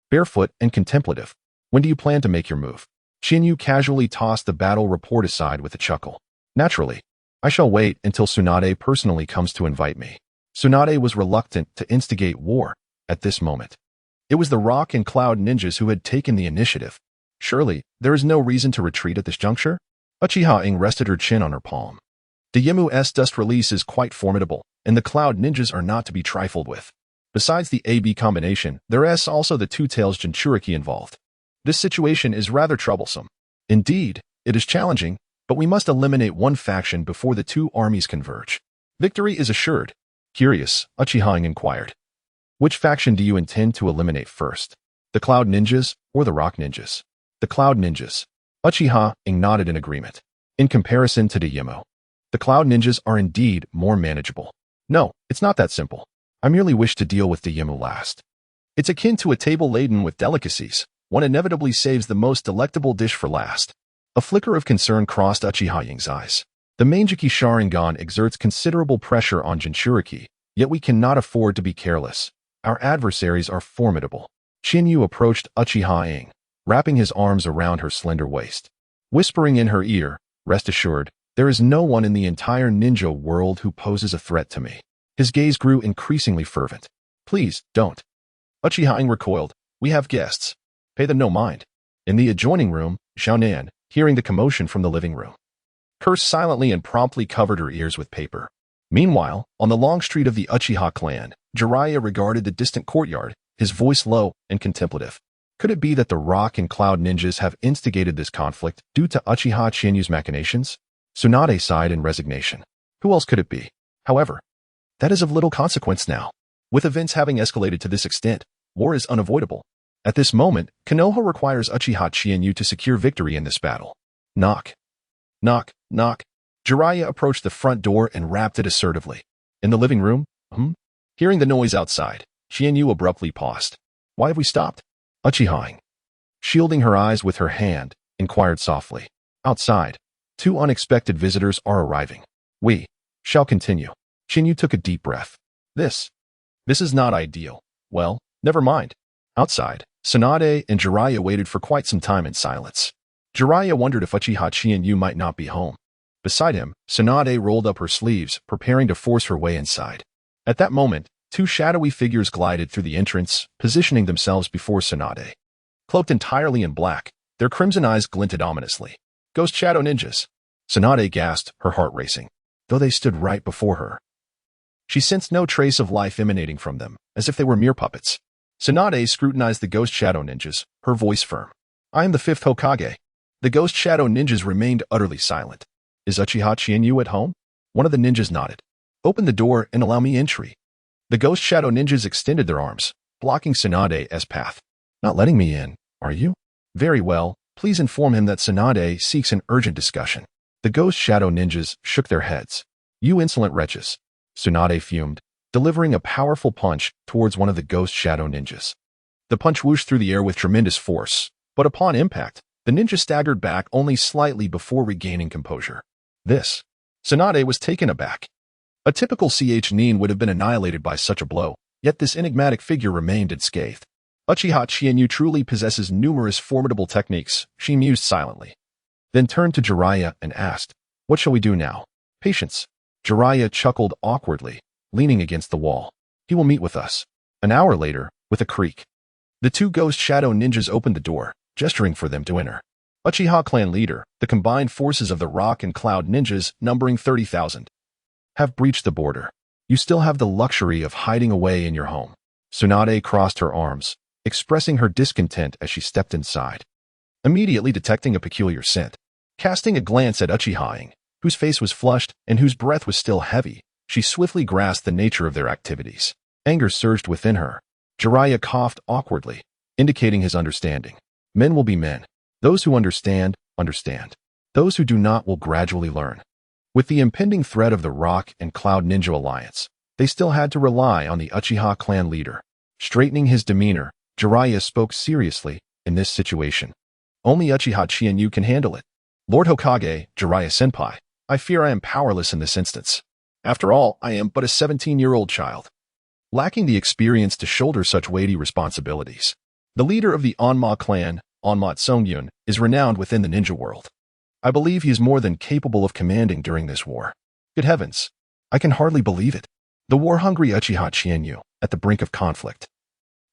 barefoot and contemplative. When do you plan to make your move? Shinyu casually tossed the battle report aside with a chuckle. Naturally, I shall wait until Tsunade personally comes to invite me. Tsunade was reluctant to instigate war at this moment. It was the Rock and Cloud ninjas who had taken the initiative. Surely, there is no reason to retreat at this juncture? Uchiha Ing rested her chin on her palm. The Yimu's dust release is quite formidable, and the Cloud ninjas are not to be trifled with. Besides the AB combination, there is also the Two-Tails Jinchuriki involved. This situation is rather troublesome. Indeed, it is challenging, but we must eliminate one faction before the two armies converge. Victory is assured. Curious, Uchiha Ing inquired. Which faction do you intend to eliminate first? The Cloud Ninjas or the Rock Ninjas? The Cloud Ninjas. Uchiha Ing nodded in agreement. In comparison to the Yimu, the Cloud Ninjas are indeed more manageable. No, it's not that simple. I merely wish to deal with the Yimu last. It's akin to a table laden with delicacies. One inevitably saves the most delectable dish for last. A flicker of concern crossed Uchiha Ing's eyes. The Manjiki Sharingan exerts considerable pressure on Jinchuriki, yet we cannot afford to be careless. Our adversaries are formidable. Shinyu approached Uchiha Ing, wrapping his arms around her slender waist. Whispering in her ear, rest assured, there is no one in the entire ninja world who poses a threat to me. His gaze grew increasingly fervent. Please, don't. Uchiha Ing recoiled. We have guests. Pay them no mind. In the adjoining room, Xiaonan, hearing the commotion from the living room, cursed silently and promptly covered her ears with paper. Meanwhile, on the long street of the Uchiha clan, Jiraiya regarded the distant courtyard, his voice low and contemplative. Could it be that the Rock and Cloud ninjas have instigated this conflict due to Uchiha Chinyu's machinations? Tsunade sighed in resignation. Who else could it be? However, that is of little consequence now. With events having escalated to this extent, war is unavoidable. At this moment, Konoha requires Uchiha Chinyu to secure victory in this battle. Knock. Knock, knock. Jiraiya approached the front door and rapped it assertively. In the living room? Hearing the noise outside, Chinyu abruptly paused. Why have we stopped? Uchiha Ing, shielding her eyes with her hand, inquired softly. Outside, two unexpected visitors are arriving. We shall continue. Chinyu took a deep breath. This is not ideal. Well, never mind. Outside, Tsunade and Jiraiya waited for quite some time in silence. Jiraiya wondered if Uchiha Chinyu might not be home. Beside him, Tsunade rolled up her sleeves, preparing to force her way inside. At that moment, two shadowy figures glided through the entrance, positioning themselves before Tsunade. Cloaked entirely in black, their crimson eyes glinted ominously. Ghost Shadow Ninjas. Tsunade gasped, her heart racing. Though they stood right before her, she sensed no trace of life emanating from them, as if they were mere puppets. Tsunade scrutinized the Ghost Shadow Ninjas, her voice firm. I am the fifth Hokage. The Ghost Shadow Ninjas remained utterly silent. Is Uchiha Chinyu at home? One of the ninjas nodded. Open the door and allow me entry. The Ghost Shadow Ninjas extended their arms, blocking Tsunade's path. Not letting me in, are you? Very well, please inform him that Tsunade seeks an urgent discussion. The Ghost Shadow Ninjas shook their heads. You insolent wretches. Tsunade fumed, delivering a powerful punch towards one of the Ghost Shadow Ninjas. The punch whooshed through the air with tremendous force, but upon impact, the ninja staggered back only slightly before regaining composure. Tsunade was taken aback. A typical Nin would have been annihilated by such a blow, yet this enigmatic figure remained unscathed. Uchiha Chinyu truly possesses numerous formidable techniques, she mused silently. Then turned to Jiraiya and asked, what shall we do now? Patience. Jiraiya chuckled awkwardly, leaning against the wall. He will meet with us. An hour later, with a creak, the two Ghost Shadow Ninjas opened the door, gesturing for them to enter. Uchiha clan leader, the combined forces of the Rock and Cloud Ninjas, numbering 30,000, have breached the border. You still have the luxury of hiding away in your home. Tsunade crossed her arms, expressing her discontent as she stepped inside. Immediately detecting a peculiar scent, casting a glance at Uchiha Ing, whose face was flushed and whose breath was still heavy, she swiftly grasped the nature of their activities. Anger surged within her. Jiraiya coughed awkwardly, indicating his understanding. Men will be men. Those who understand, understand. Those who do not will gradually learn. With the impending threat of the Rock and Cloud Ninja Alliance, They still had to rely on the Uchiha clan leader. Straightening his demeanor, Jiraiya spoke seriously. In this situation, only Uchiha Chiba can handle it. Lord Hokage, Jiraiya-senpai, I fear I am powerless in this instance. After all, I am but a 17-year-old child, lacking the experience to shoulder such weighty responsibilities. The leader of the Onma clan, Onma Tsungyun, is renowned within the ninja world. I believe he is more than capable of commanding during this war. Good heavens, I can hardly believe it. The war-hungry Uchiha Chiba, at the brink of conflict,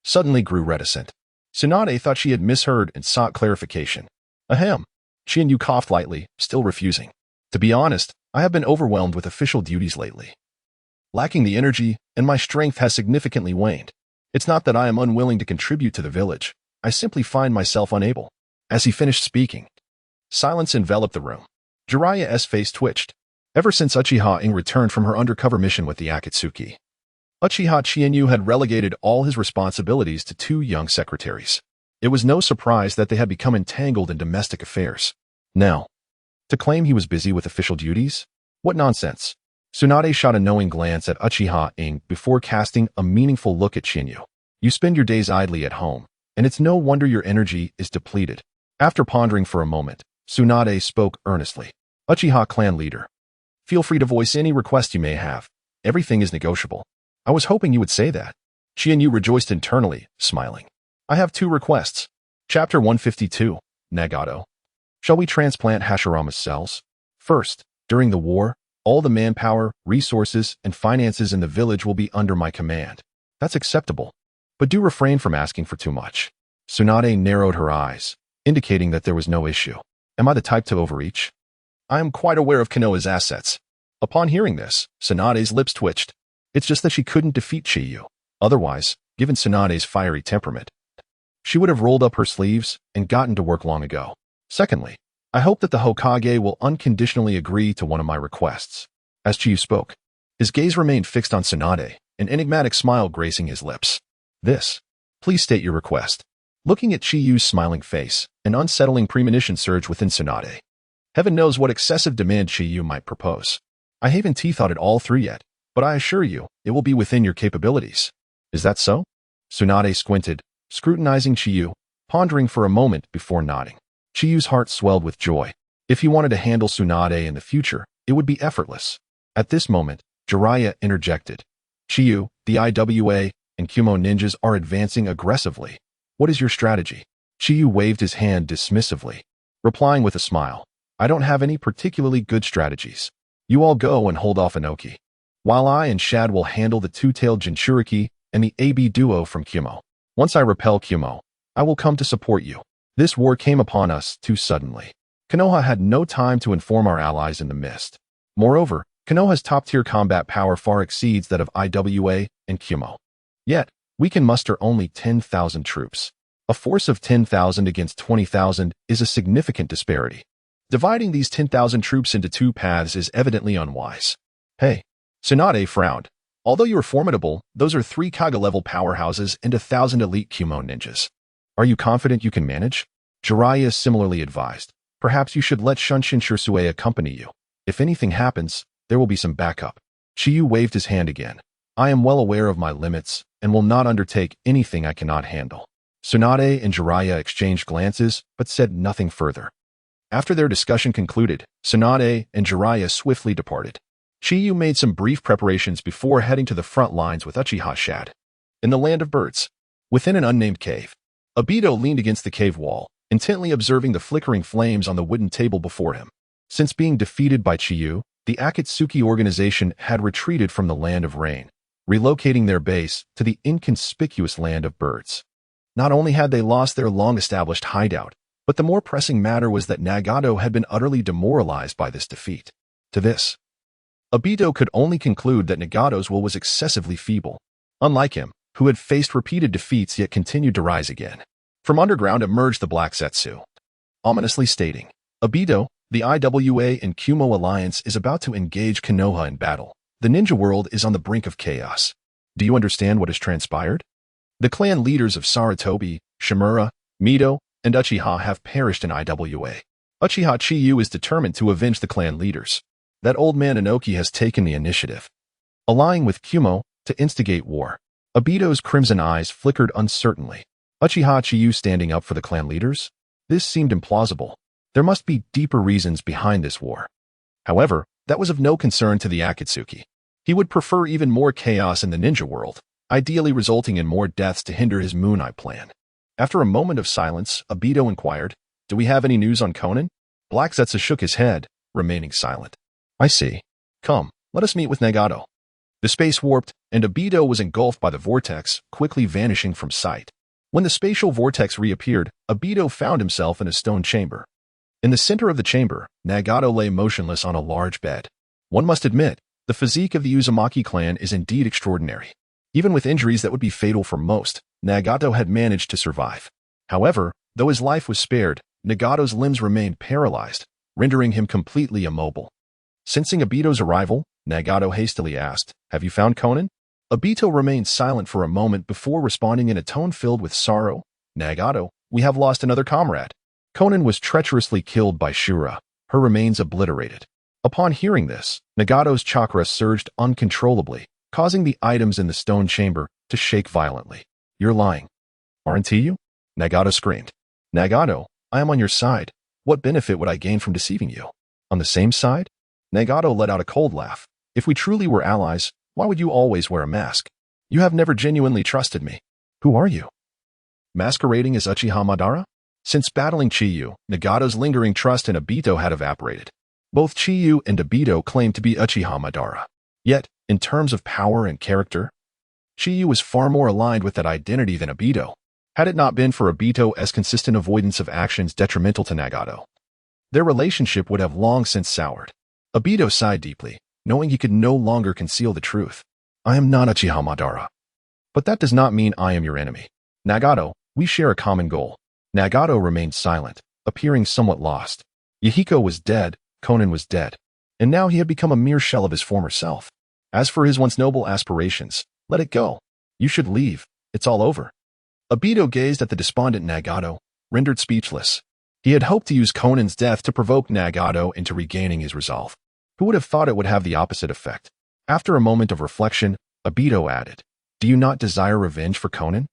suddenly grew reticent. Tsunade thought she had misheard and sought clarification. Ahem. Chiba coughed lightly, still refusing. To be honest, I have been overwhelmed with official duties lately, lacking the energy, and my strength has significantly waned. It's not that I am unwilling to contribute to the village. I simply find myself unable. As he finished speaking, silence enveloped the room. Jiraiya's face twitched. Ever since Uchiha Ing returned from her undercover mission with the Akatsuki, Uchiha Chiba had relegated all his responsibilities to two young secretaries. It was no surprise that they had become entangled in domestic affairs. Now, to claim he was busy with official duties? What nonsense. Tsunade shot a knowing glance at Uchiha Ing before casting a meaningful look at Chiba. You spend your days idly at home, and it's no wonder your energy is depleted. After pondering for a moment, Tsunade spoke earnestly. Uchiha clan leader, feel free to voice any request you may have. Everything is negotiable. I was hoping you would say that. Chiba rejoiced internally, smiling. I have two requests. Chapter 152, Nagato. Shall we transplant Hashirama's cells? First, during the war, all the manpower, resources, and finances in the village will be under my command. That's acceptable. But do refrain from asking for too much. Tsunade narrowed her eyes, indicating that there was no issue. Am I the type to overreach? I am quite aware of Konoha's assets. Upon hearing this, Tsunade's lips twitched. It's just that she couldn't defeat Chiba. Otherwise, given Tsunade's fiery temperament, she would have rolled up her sleeves and gotten to work long ago. Secondly, I hope that the Hokage will unconditionally agree to one of my requests. As Chiba spoke, his gaze remained fixed on Tsunade, an enigmatic smile gracing his lips. Please state your request. Looking at Chiyu's smiling face, an unsettling premonition surged within Tsunade. Heaven knows what excessive demand Chiyu might propose. I haven't thought it all through yet, but I assure you, it will be within your capabilities. Is that so? Tsunade squinted, scrutinizing Chiyu, pondering for a moment before nodding. Chiyu's heart swelled with joy. If he wanted to handle Tsunade in the future, it would be effortless. At this moment, Jiraiya interjected. Chiyu, the IWA, and Kumo ninjas are advancing aggressively. What is your strategy? Chiyu waved his hand dismissively, replying with a smile. I don't have any particularly good strategies. You all go and hold off Inoki, while I and Shad will handle the two-tailed Jinchuriki and the AB duo from Kumo. Once I repel Kumo, I will come to support you. This war came upon us too suddenly. Konoha had no time to inform our allies in the mist. Moreover, Konoha's top-tier combat power far exceeds that of IWA and Kumo. Yet, we can muster only 10,000 troops. A force of 10,000 against 20,000 is a significant disparity. Dividing these 10,000 troops into two paths is evidently unwise. Hey, Tsunade frowned. Although you are formidable, those are 3 Kaga-level powerhouses and 1,000 elite Kumo ninjas. Are you confident you can manage? Jiraiya similarly advised. Perhaps you should let Shunshin Shursue accompany you. If anything happens, there will be some backup. Chiyu waved his hand again. I am well aware of my limits and will not undertake anything I cannot handle. Tsunade and Jiraiya exchanged glances but said nothing further. After their discussion concluded, Tsunade and Jiraiya swiftly departed. Chiyu made some brief preparations before heading to the front lines with Uchiha Shad. In the land of birds, within an unnamed cave, Obito leaned against the cave wall, intently observing the flickering flames on the wooden table before him. Since being defeated by Chiyu, the Akatsuki organization had retreated from the land of rain, relocating their base to the inconspicuous land of birds. Not only had they lost their long-established hideout, but the more pressing matter was that Nagato had been utterly demoralized by this defeat. To this, Obito could only conclude that Nagato's will was excessively feeble. Unlike him, who had faced repeated defeats yet continued to rise again. From underground emerged the Black Zetsu, ominously stating, Obito, the IWA and Kumo alliance is about to engage Konoha in battle. The ninja world is on the brink of chaos. Do you understand what has transpired? The clan leaders of Sarutobi, Shimura, Mito, and Uchiha have perished in IWA. Uchiha Chiyu is determined to avenge the clan leaders. That old man Inoki has taken the initiative. allying with Kumo to instigate war. Obito's crimson eyes flickered uncertainly. Uchiha Chiba standing up for the clan leaders? This seemed implausible. There must be deeper reasons behind this war. However, that was of no concern to the Akatsuki. He would prefer even more chaos in the ninja world, ideally resulting in more deaths to hinder his Moon Eye plan. After a moment of silence, Obito inquired, "Do we have any news on Conan?" Black Zetsu shook his head, remaining silent. "I see. Come, let us meet with Nagato." The space warped, and Obito was engulfed by the vortex, quickly vanishing from sight. When the spatial vortex reappeared, Obito found himself in a stone chamber. In the center of the chamber, Nagato lay motionless on a large bed. One must admit, the physique of the Uzumaki clan is indeed extraordinary. Even with injuries that would be fatal for most, Nagato had managed to survive. However, though his life was spared, Nagato's limbs remained paralyzed, rendering him completely immobile. Sensing Obito's arrival, Nagato hastily asked, "Have you found Conan?" Obito remained silent for a moment before responding in a tone filled with sorrow, "Nagato, we have lost another comrade." Conan was treacherously killed by Shura, her remains obliterated. Upon hearing this, Nagato's chakra surged uncontrollably, causing the items in the stone chamber to shake violently. "You're lying, aren't you?" Nagato screamed. "Nagato, I am on your side. What benefit would I gain from deceiving you?" "On the same side?" Nagato let out a cold laugh. "If we truly were allies, why would you always wear a mask? You have never genuinely trusted me. Who are you? Masquerading as Uchiha Madara?" Since battling Chiyu, Nagato's lingering trust in Obito had evaporated. Both Chiyu and Obito claimed to be Uchiha Madara. Yet, in terms of power and character, Chiyu was far more aligned with that identity than Obito. Had it not been for Obito's consistent avoidance of actions detrimental to Nagato, their relationship would have long since soured. Obito sighed deeply, knowing he could no longer conceal the truth. "I am not Uchiha Madara. But that does not mean I am your enemy. Nagato, we share a common goal." Nagato remained silent, appearing somewhat lost. Yahiko was dead, Conan was dead, and now he had become a mere shell of his former self. As for his once noble aspirations, let it go. You should leave. It's all over. Obito gazed at the despondent Nagato, rendered speechless. He had hoped to use Conan's death to provoke Nagato into regaining his resolve. Who would have thought it would have the opposite effect? After a moment of reflection, Obito added, "Do you not desire revenge for Conan?"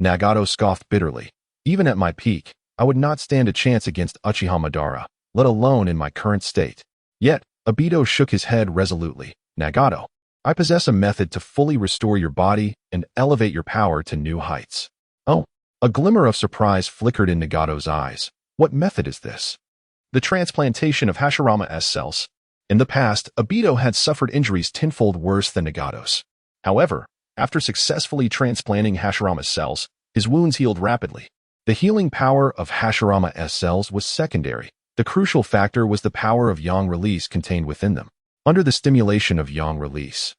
Nagato scoffed bitterly. "Even at my peak, I would not stand a chance against Uchiha Madara, let alone in my current state." Yet, Obito shook his head resolutely. "Nagato, I possess a method to fully restore your body and elevate your power to new heights." "Oh," a glimmer of surprise flickered in Nagato's eyes. "What method is this?" "The transplantation of Hashirama's cells." In the past, Obito had suffered injuries tenfold worse than Nagato's. However, after successfully transplanting Hashirama's cells, his wounds healed rapidly. The healing power of Hashirama's cells was secondary. The crucial factor was the power of yang release contained within them. Under the stimulation of yang release,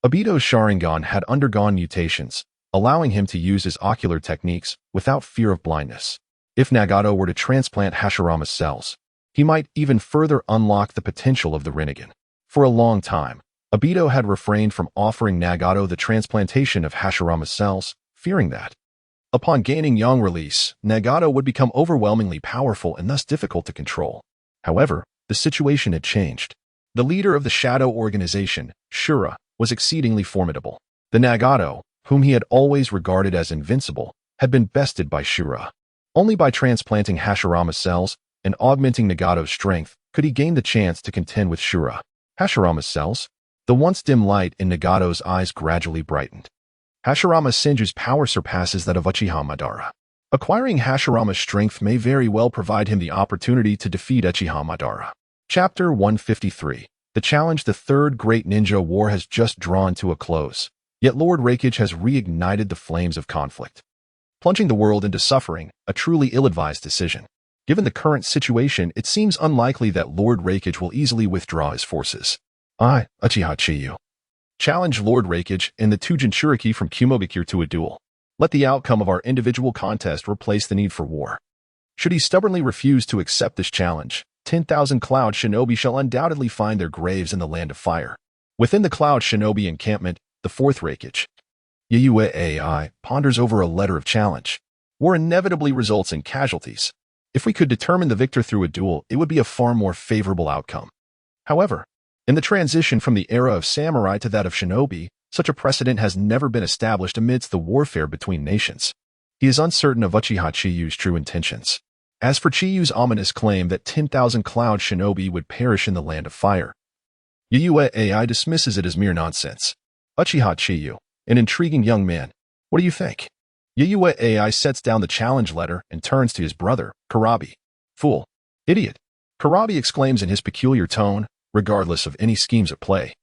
Obito's Sharingan had undergone mutations, allowing him to use his ocular techniques without fear of blindness. If Nagato were to transplant Hashirama's cells, he might even further unlock the potential of the Rinnegan. For a long time, Obito had refrained from offering Nagato the transplantation of Hashirama's cells, fearing that, upon gaining yang release, Nagato would become overwhelmingly powerful and thus difficult to control. However, the situation had changed. The leader of the Shadow Organization, Shura, was exceedingly formidable. The Nagato, whom he had always regarded as invincible, had been bested by Shura. Only by transplanting Hashirama's cells and augmenting Nagato's strength could he gain the chance to contend with Shura. Hashirama's cells? The once dim light in Nagato's eyes gradually brightened. Hashirama Senju's power surpasses that of Uchiha Madara. Acquiring Hashirama's strength may very well provide him the opportunity to defeat Uchiha Madara. Chapter 153. The challenge. The third great ninja war has just drawn to a close, yet Lord Raikage has reignited the flames of conflict, plunging the world into suffering, a truly ill-advised decision. Given the current situation, it seems unlikely that Lord Raikage will easily withdraw his forces. I, Uchiha Chiba, challenge Lord Raikage and the two Jinchuriki from Kumogakure to a duel. Let the outcome of our individual contest replace the need for war. Should he stubbornly refuse to accept this challenge, 10,000 Cloud Shinobi shall undoubtedly find their graves in the Land of Fire. Within the Cloud Shinobi encampment, the fourth Raikage, Yayue AI, ponders over a letter of challenge. War inevitably results in casualties. If we could determine the victor through a duel, it would be a far more favorable outcome. However, In the transition from the era of samurai to that of shinobi, such a precedent has never been established amidst the warfare between nations. He is uncertain of Uchiha Chiyu's true intentions. As for Chiyu's ominous claim that 10,000 cloud shinobi would perish in the land of fire, Yuyue AI dismisses it as mere nonsense. Uchiha Chiyu, an intriguing young man. What do you think? Yuyue AI sets down the challenge letter and turns to his brother, Karabi. Fool. Idiot. Karabi exclaims in his peculiar tone, regardless of any schemes at play.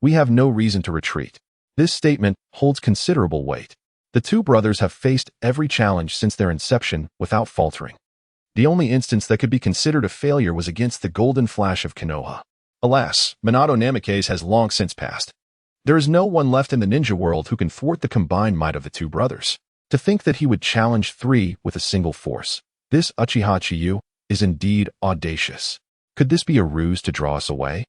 We have no reason to retreat. This statement holds considerable weight. The two brothers have faced every challenge since their inception without faltering. The only instance that could be considered a failure was against the Golden Flash of Konoha. Alas, Minato Namikaze has long since passed. There is no one left in the ninja world who can thwart the combined might of the two brothers. To think that he would challenge three with a single force, this Uchiha Chiyu, is indeed audacious. Could this be a ruse to draw us away?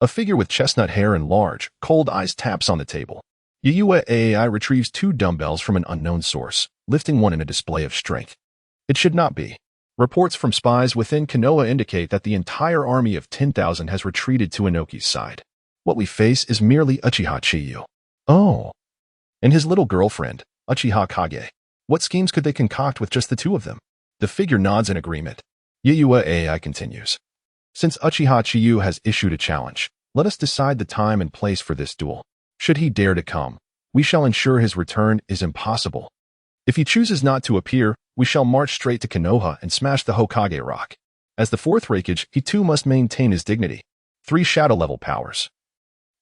A figure with chestnut hair and large, cold eyes taps on the table. Yuyue AI retrieves 2 dumbbells from an unknown source, lifting one in a display of strength. It should not be. Reports from spies within Konoha indicate that the entire army of 10,000 has retreated to Inoki's side. What we face is merely Uchiha Chiyu. Oh. And his little girlfriend, Uchiha Kage. What schemes could they concoct with just the two of them? The figure nods in agreement. Yuyue AI continues. Since Uchiha Chiyu has issued a challenge, let us decide the time and place for this duel. Should he dare to come, we shall ensure his return is impossible. If he chooses not to appear, we shall march straight to Konoha and smash the Hokage rock. As the 4th Raikage, he too must maintain his dignity. 3 shadow-level powers.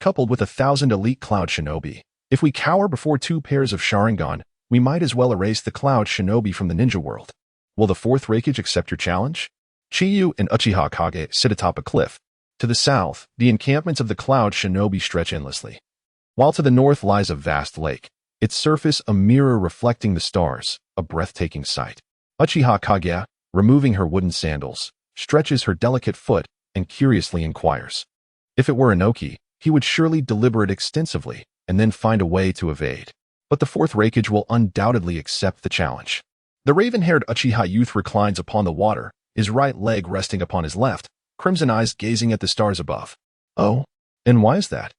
Coupled with 1,000 elite Cloud Shinobi, if we cower before 2 pairs of Sharingan, we might as well erase the Cloud Shinobi from the ninja world. Will the 4th Raikage accept your challenge? Chiyu and Uchiha Kage sit atop a cliff. To the south, the encampments of the Cloud Shinobi stretch endlessly, while to the north lies a vast lake, its surface a mirror reflecting the stars, a breathtaking sight. Uchiha Kage, removing her wooden sandals, stretches her delicate foot and curiously inquires. If it were Inoki, he would surely deliberate extensively and then find a way to evade. But the 4th Raikage will undoubtedly accept the challenge. The raven-haired Uchiha youth reclines upon the water, his right leg resting upon his left, crimson eyes gazing at the stars above. Oh, and why is that?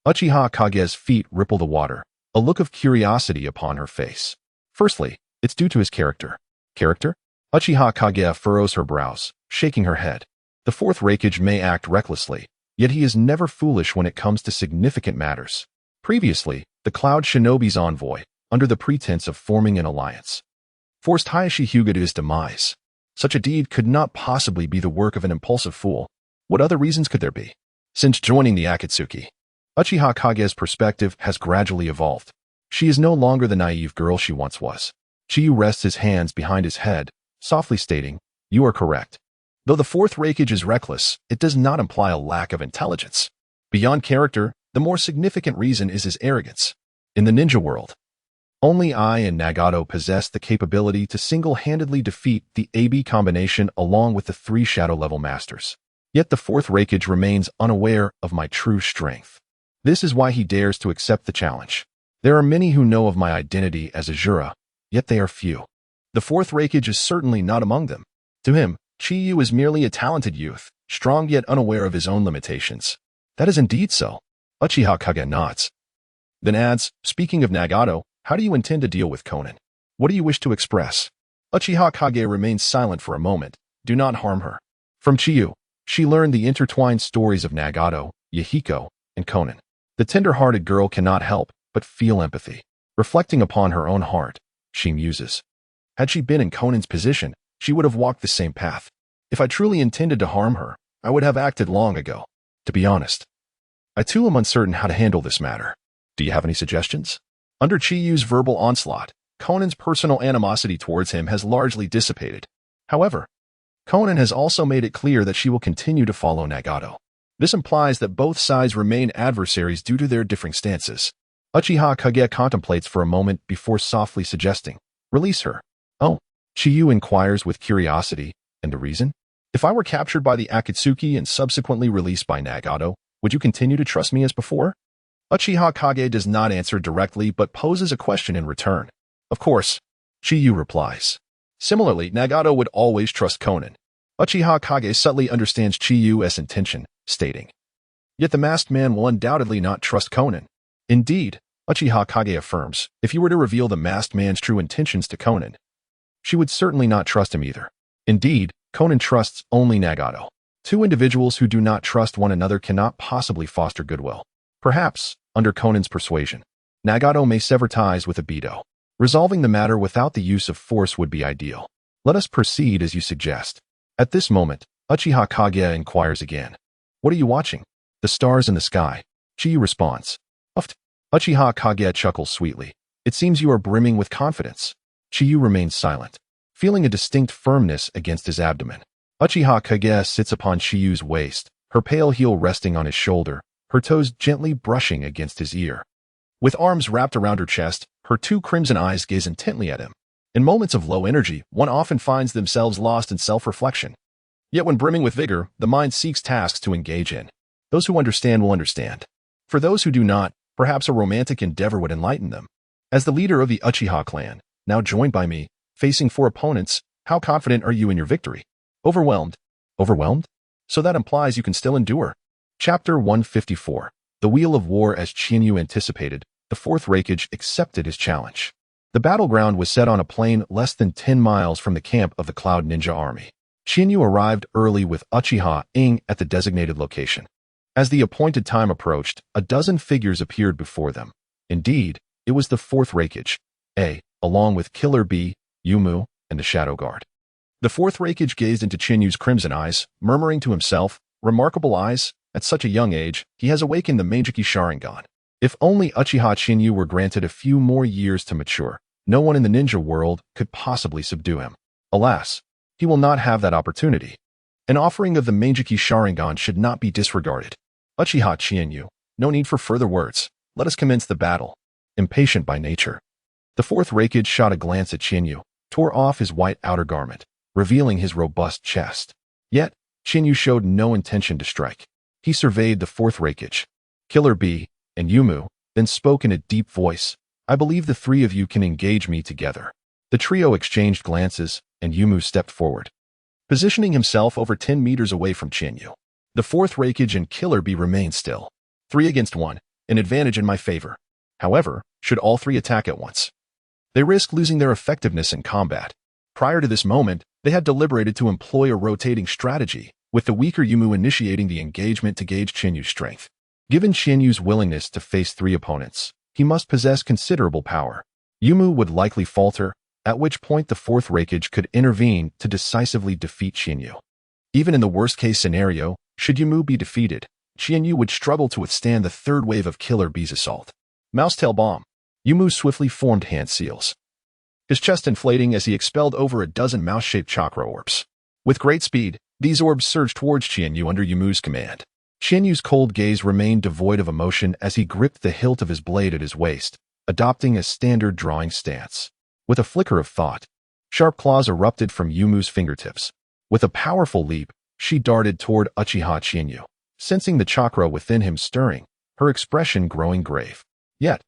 Uchiha Kage's feet ripple the water, a look of curiosity upon her face. Firstly, it's due to his character. Character? Uchiha Kage furrows her brows, shaking her head. The 4th Raikage may act recklessly, yet he is never foolish when it comes to significant matters. Previously, the Cloud Shinobi's envoy, under the pretense of forming an alliance, forced Hayashi Hyuga to his demise. Such a deed could not possibly be the work of an impulsive fool. What other reasons could there be? Since joining the Akatsuki, Uchiha Kage's perspective has gradually evolved. She is no longer the naive girl she once was. Chiyu rests his hands behind his head, softly stating, "You are correct. Though the 4th Raikage is reckless, it does not imply a lack of intelligence. Beyond character, the more significant reason is his arrogance. In the ninja world, only I and Nagato possess the capability to single-handedly defeat the AB combination along with the 3 shadow-level masters. Yet the 4th Raikage remains unaware of my true strength. This is why he dares to accept the challenge. There are many who know of my identity as Azura, yet they are few. The 4th Raikage is certainly not among them. To him, Chiyu is merely a talented youth, strong yet unaware of his own limitations. That is indeed so. Uchiha Kage nods. Then adds, speaking of Nagato, how do you intend to deal with Konan? What do you wish to express? Uchiha Kage remains silent for a moment. Do not harm her. From Chiyu, she learned the intertwined stories of Nagato, Yahiko, and Konan. The tender-hearted girl cannot help but feel empathy. Reflecting upon her own heart, she muses. Had she been in Conan's position, she would have walked the same path. If I truly intended to harm her, I would have acted long ago. To be honest, I too am uncertain how to handle this matter. Do you have any suggestions? Under Chiyu's verbal onslaught, Conan's personal animosity towards him has largely dissipated. However, Konan has also made it clear that she will continue to follow Nagato. This implies that both sides remain adversaries due to their differing stances. Uchiha Kage contemplates for a moment before softly suggesting, release her. Oh, Chiyu inquires with curiosity, and the reason? If I were captured by the Akatsuki and subsequently released by Nagato, would you continue to trust me as before? Uchiha Kage does not answer directly but poses a question in return. Of course, Chiyu replies. Similarly, Nagato would always trust Konan. Uchiha Kage subtly understands Chiyu's intention, stating, Yet the masked man will undoubtedly not trust Conan. Indeed, Uchiha Kage affirms, if you were to reveal the masked man's true intentions to Conan, she would certainly not trust him either. Indeed, Conan trusts only Nagato. Two individuals who do not trust one another cannot possibly foster goodwill. Perhaps, under Conan's persuasion, Nagato may sever ties with Obito. Resolving the matter without the use of force would be ideal. Let us proceed as you suggest. At this moment, Uchiha Kage inquires again. What are you watching? The stars in the sky. Chiyu responds. Uft. Uchiha Kage chuckles sweetly. It seems you are brimming with confidence. Chiyu remains silent, feeling a distinct firmness against his abdomen. Uchiha Kage sits upon Chiyu's waist, her pale heel resting on his shoulder, her toes gently brushing against his ear. With arms wrapped around her chest, her two crimson eyes gaze intently at him. In moments of low energy, one often finds themselves lost in self-reflection. Yet when brimming with vigor, the mind seeks tasks to engage in. Those who understand will understand. For those who do not, perhaps a romantic endeavor would enlighten them. As the leader of the Uchiha clan, now joined by me, facing 4 opponents, how confident are you in your victory? Overwhelmed. Overwhelmed? So that implies you can still endure. Chapter 154. The Wheel of War. As Chinyu anticipated, the 4th Raikage accepted his challenge. The battleground was set on a plain less than 10 miles from the camp of the Cloud Ninja Army. Chinyu arrived early with Uchiha Ing at the designated location. As the appointed time approached, a dozen figures appeared before them. Indeed, it was the 4th Raikage, along with Killer B, Yumu, and the Shadow Guard. The 4th Raikage gazed into Chinyu's crimson eyes, murmuring to himself, remarkable eyes, at such a young age, he has awakened the Meijiki Sharingan. If only Uchiha Chinyu were granted a few more years to mature, no one in the ninja world could possibly subdue him. Alas, he will not have that opportunity. An offering of the Meijiki Sharingan should not be disregarded. Uchiha Chinyu, no need for further words. Let us commence the battle. Impatient by nature, the 4th Raikage shot a glance at Chinyu, tore off his white outer garment, revealing his robust chest. Yet, Chinyu showed no intention to strike. He surveyed the 4th Raikage, Killer B, and Yumu, then spoke in a deep voice. I believe the 3 of you can engage me together. The trio exchanged glances, and Yumu stepped forward, positioning himself over 10 meters away from Chinyu. The 4th Raikage and Killer B remained still. 3 against 1, an advantage in my favor. However, should all 3 attack at once, they risk losing their effectiveness in combat. Prior to this moment, they had deliberated to employ a rotating strategy, with the weaker Yumu initiating the engagement to gauge Chinyu's strength. Given Chinyu's willingness to face 3 opponents, he must possess considerable power. Yumu would likely falter, at which point the 4th Raikage could intervene to decisively defeat Chinyu. Even in the worst-case scenario, should Yumu be defeated, Chinyu would struggle to withstand the 3rd wave of Killer B's assault. Mousetail Bomb. Yumu swiftly formed hand seals, his chest inflating as he expelled over a dozen mouse-shaped chakra orbs. With great speed, these orbs surged towards Chinyu under Yumu's command. Chinyu's cold gaze remained devoid of emotion as he gripped the hilt of his blade at his waist, adopting a standard drawing stance. With a flicker of thought, sharp claws erupted from Yumu's fingertips. With a powerful leap, she darted toward Uchiha Chinyu, sensing the chakra within him stirring, her expression growing grave. Yet,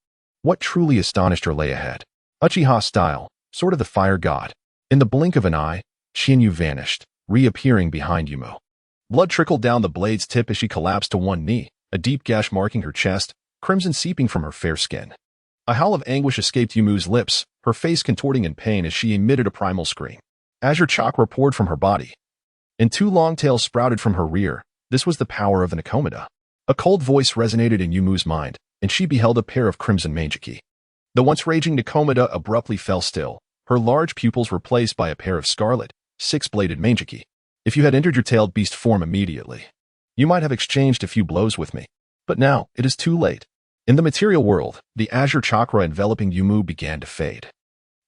what truly astonished her lay ahead. Uchiha style, sort of the fire god. In the blink of an eye, Chinyu vanished, reappearing behind Yumu. Blood trickled down the blade's tip as she collapsed to one knee, a deep gash marking her chest, crimson seeping from her fair skin. A howl of anguish escaped Yumu's lips, her face contorting in pain as she emitted a primal scream. Azure chakra poured from her body, and 2 long tails sprouted from her rear. This was the power of the Nakomata. A cold voice resonated in Yumu's mind, and she beheld a pair of crimson Meijiki. The once raging Nakomata abruptly fell still, her large pupils replaced by a pair of scarlet, 6-bladed Meijiki. If you had entered your tailed beast form immediately, you might have exchanged a few blows with me. But now, it is too late. In the material world, the azure chakra enveloping Yumu began to fade.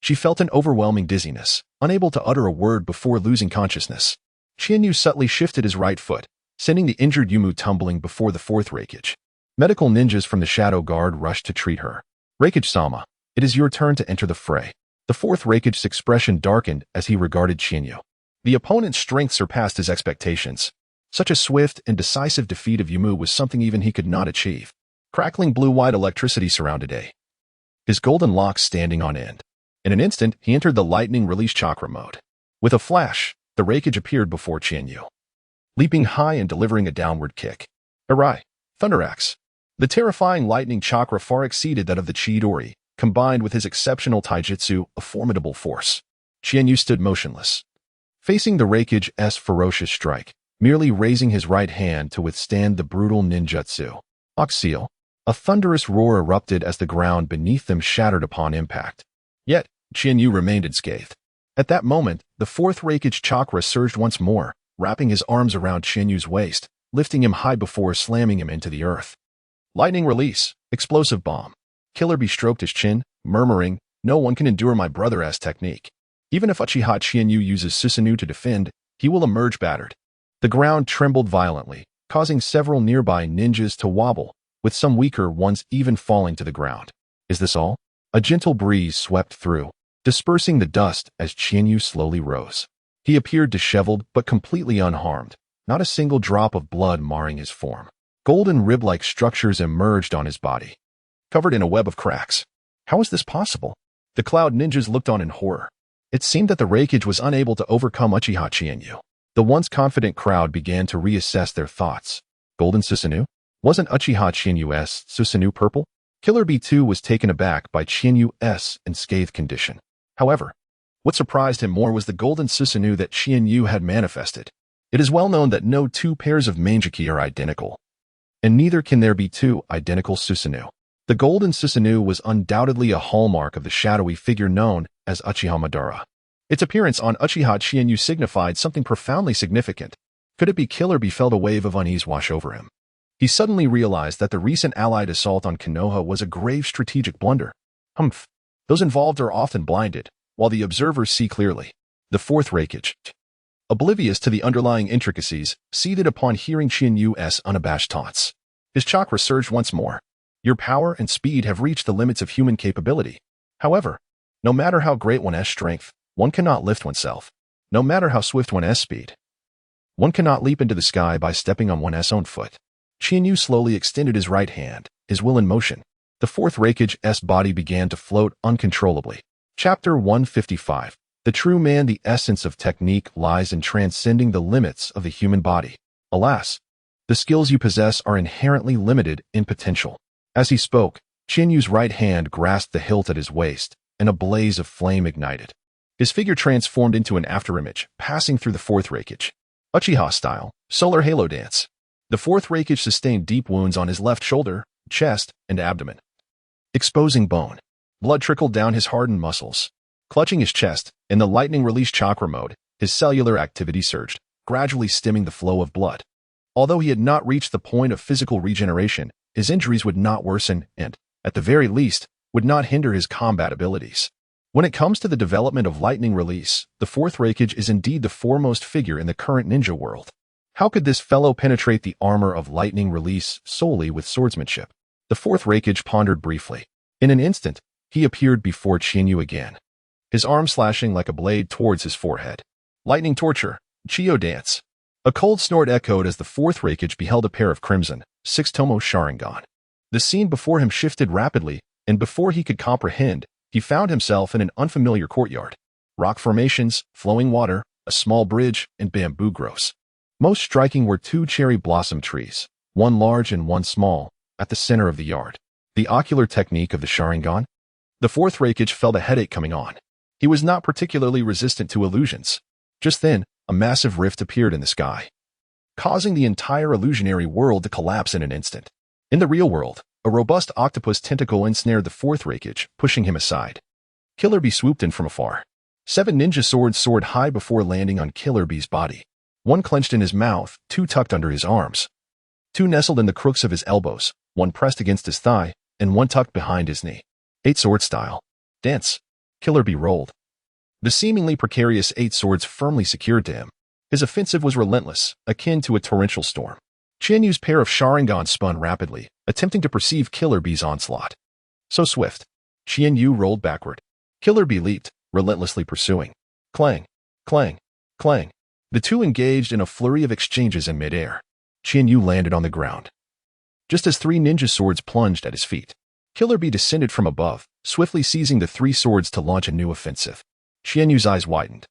She felt an overwhelming dizziness, unable to utter a word before losing consciousness. Chinyu subtly shifted his right foot, sending the injured Yumu tumbling before the 4th Raikage. Medical ninjas from the Shadow Guard rushed to treat her. Raikage-sama, it is your turn to enter the fray. The 4th Raikage's expression darkened as he regarded Chinyu. The opponent's strength surpassed his expectations. Such a swift and decisive defeat of Yumu was something even he could not achieve. Crackling blue-white electricity surrounded A, his golden locks standing on end. In an instant, he entered the lightning release chakra mode. With a flash, the Raikage appeared before Chinyu, leaping high and delivering a downward kick. Arai! Thunder Axe. The terrifying lightning chakra far exceeded that of the Chidori, combined with his exceptional taijutsu, a formidable force. Qianyu stood motionless, facing the Raikage's ferocious strike, merely raising his right hand to withstand the brutal ninjutsu. Oxeal. A thunderous roar erupted as the ground beneath them shattered upon impact. Yet, Qianyu remained unscathed. At that moment, the fourth Raikage chakra surged once more, wrapping his arms around Qianyu's waist, lifting him high before slamming him into the earth. Lightning release, explosive bomb. Killer Bee stroked his chin, murmuring, "No one can endure my brother's technique. Even if Uchiha Qianyu uses Susanoo to defend, he will emerge battered." The ground trembled violently, causing several nearby ninjas to wobble, with some weaker ones even falling to the ground. Is this all? A gentle breeze swept through, dispersing the dust as Qianyu slowly rose. He appeared disheveled but completely unharmed, not a single drop of blood marring his form. Golden rib-like structures emerged on his body, covered in a web of cracks. How was this possible? The Cloud Ninjas looked on in horror. It seemed that the Raikage was unable to overcome Uchiha Qianyu. The once confident crowd began to reassess their thoughts. Golden Susanoo? Wasn't Uchiha Qianyu's Susanoo purple? Killer Bee too was taken aback by Qianyu's unscathed condition. However, what surprised him more was the golden Susanoo that Qianyu had manifested. It is well known that no two pairs of Manjiki are identical, and neither can there be two identical Susanoo. The golden Susanoo was undoubtedly a hallmark of the shadowy figure known as Uchiha Madara. Its appearance on Uchiha Qianyu signified something profoundly significant. Could it be Killer Bee felt a wave of unease wash over him? He suddenly realized that the recent Allied assault on Konoha was a grave strategic blunder. Humph. Those involved are often blinded, while the observers see clearly. The fourth Raikage, oblivious to the underlying intricacies, seated upon hearing Qianyu's unabashed taunts. His chakra surged once more. Your power and speed have reached the limits of human capability. However, no matter how great one's strength, one cannot lift oneself. No matter how swift one's speed, one cannot leap into the sky by stepping on one's own foot. Qianyu slowly extended his right hand, his will in motion. The fourth Raikage's body began to float uncontrollably. Chapter 155. The true man. The essence of technique lies in transcending the limits of the human body. Alas, the skills you possess are inherently limited in potential. As he spoke, Qianyu's right hand grasped the hilt at his waist, and a blaze of flame ignited. His figure transformed into an afterimage, passing through the fourth Raikage. Uchiha style, solar halo dance. The fourth Raikage sustained deep wounds on his left shoulder, chest, and abdomen, exposing bone. Blood trickled down his hardened muscles. Clutching his chest, in the lightning release chakra mode, his cellular activity surged, gradually stemming the flow of blood. Although he had not reached the point of physical regeneration, his injuries would not worsen and, at the very least, would not hinder his combat abilities. When it comes to the development of lightning release, the fourth Raikage is indeed the foremost figure in the current ninja world. How could this fellow penetrate the armor of lightning release solely with swordsmanship? The fourth Raikage pondered briefly. In an instant, he appeared before Qianyu again, his arm slashing like a blade towards his forehead. Lightning torture, Chiyo dance. A cold snort echoed as the fourth Raikage beheld a pair of crimson, six-tomo Sharingan. The scene before him shifted rapidly, and before he could comprehend, he found himself in an unfamiliar courtyard. Rock formations, flowing water, a small bridge, and bamboo groves. Most striking were two cherry blossom trees, one large and one small, at the center of the yard. The ocular technique of the Sharingan? The fourth Raikage felt a headache coming on. He was not particularly resistant to illusions. Just then, a massive rift appeared in the sky, causing the entire illusionary world to collapse in an instant. In the real world, a robust octopus tentacle ensnared the fourth Raikage, pushing him aside. Killer Bee swooped in from afar. 7 ninja swords soared high before landing on Killer Bee's body. One clenched in his mouth, 2 tucked under his arms. 2 nestled in the crooks of his elbows, 1 pressed against his thigh, and 1 tucked behind his knee. 8 sword style. Dance. Killer Bee rolled, the seemingly precarious 8 swords firmly secured to him. His offensive was relentless, akin to a torrential storm. Qianyu's pair of Sharingan spun rapidly, attempting to perceive Killer Bee's onslaught. So swift. Qianyu rolled backward. Killer Bee leaped, relentlessly pursuing. Clang, clang, clang. The two engaged in a flurry of exchanges in midair. Qianyu landed on the ground, just as 3 ninja swords plunged at his feet. Killer Bee descended from above, swiftly seizing the 3 swords to launch a new offensive. Qianyu's eyes widened,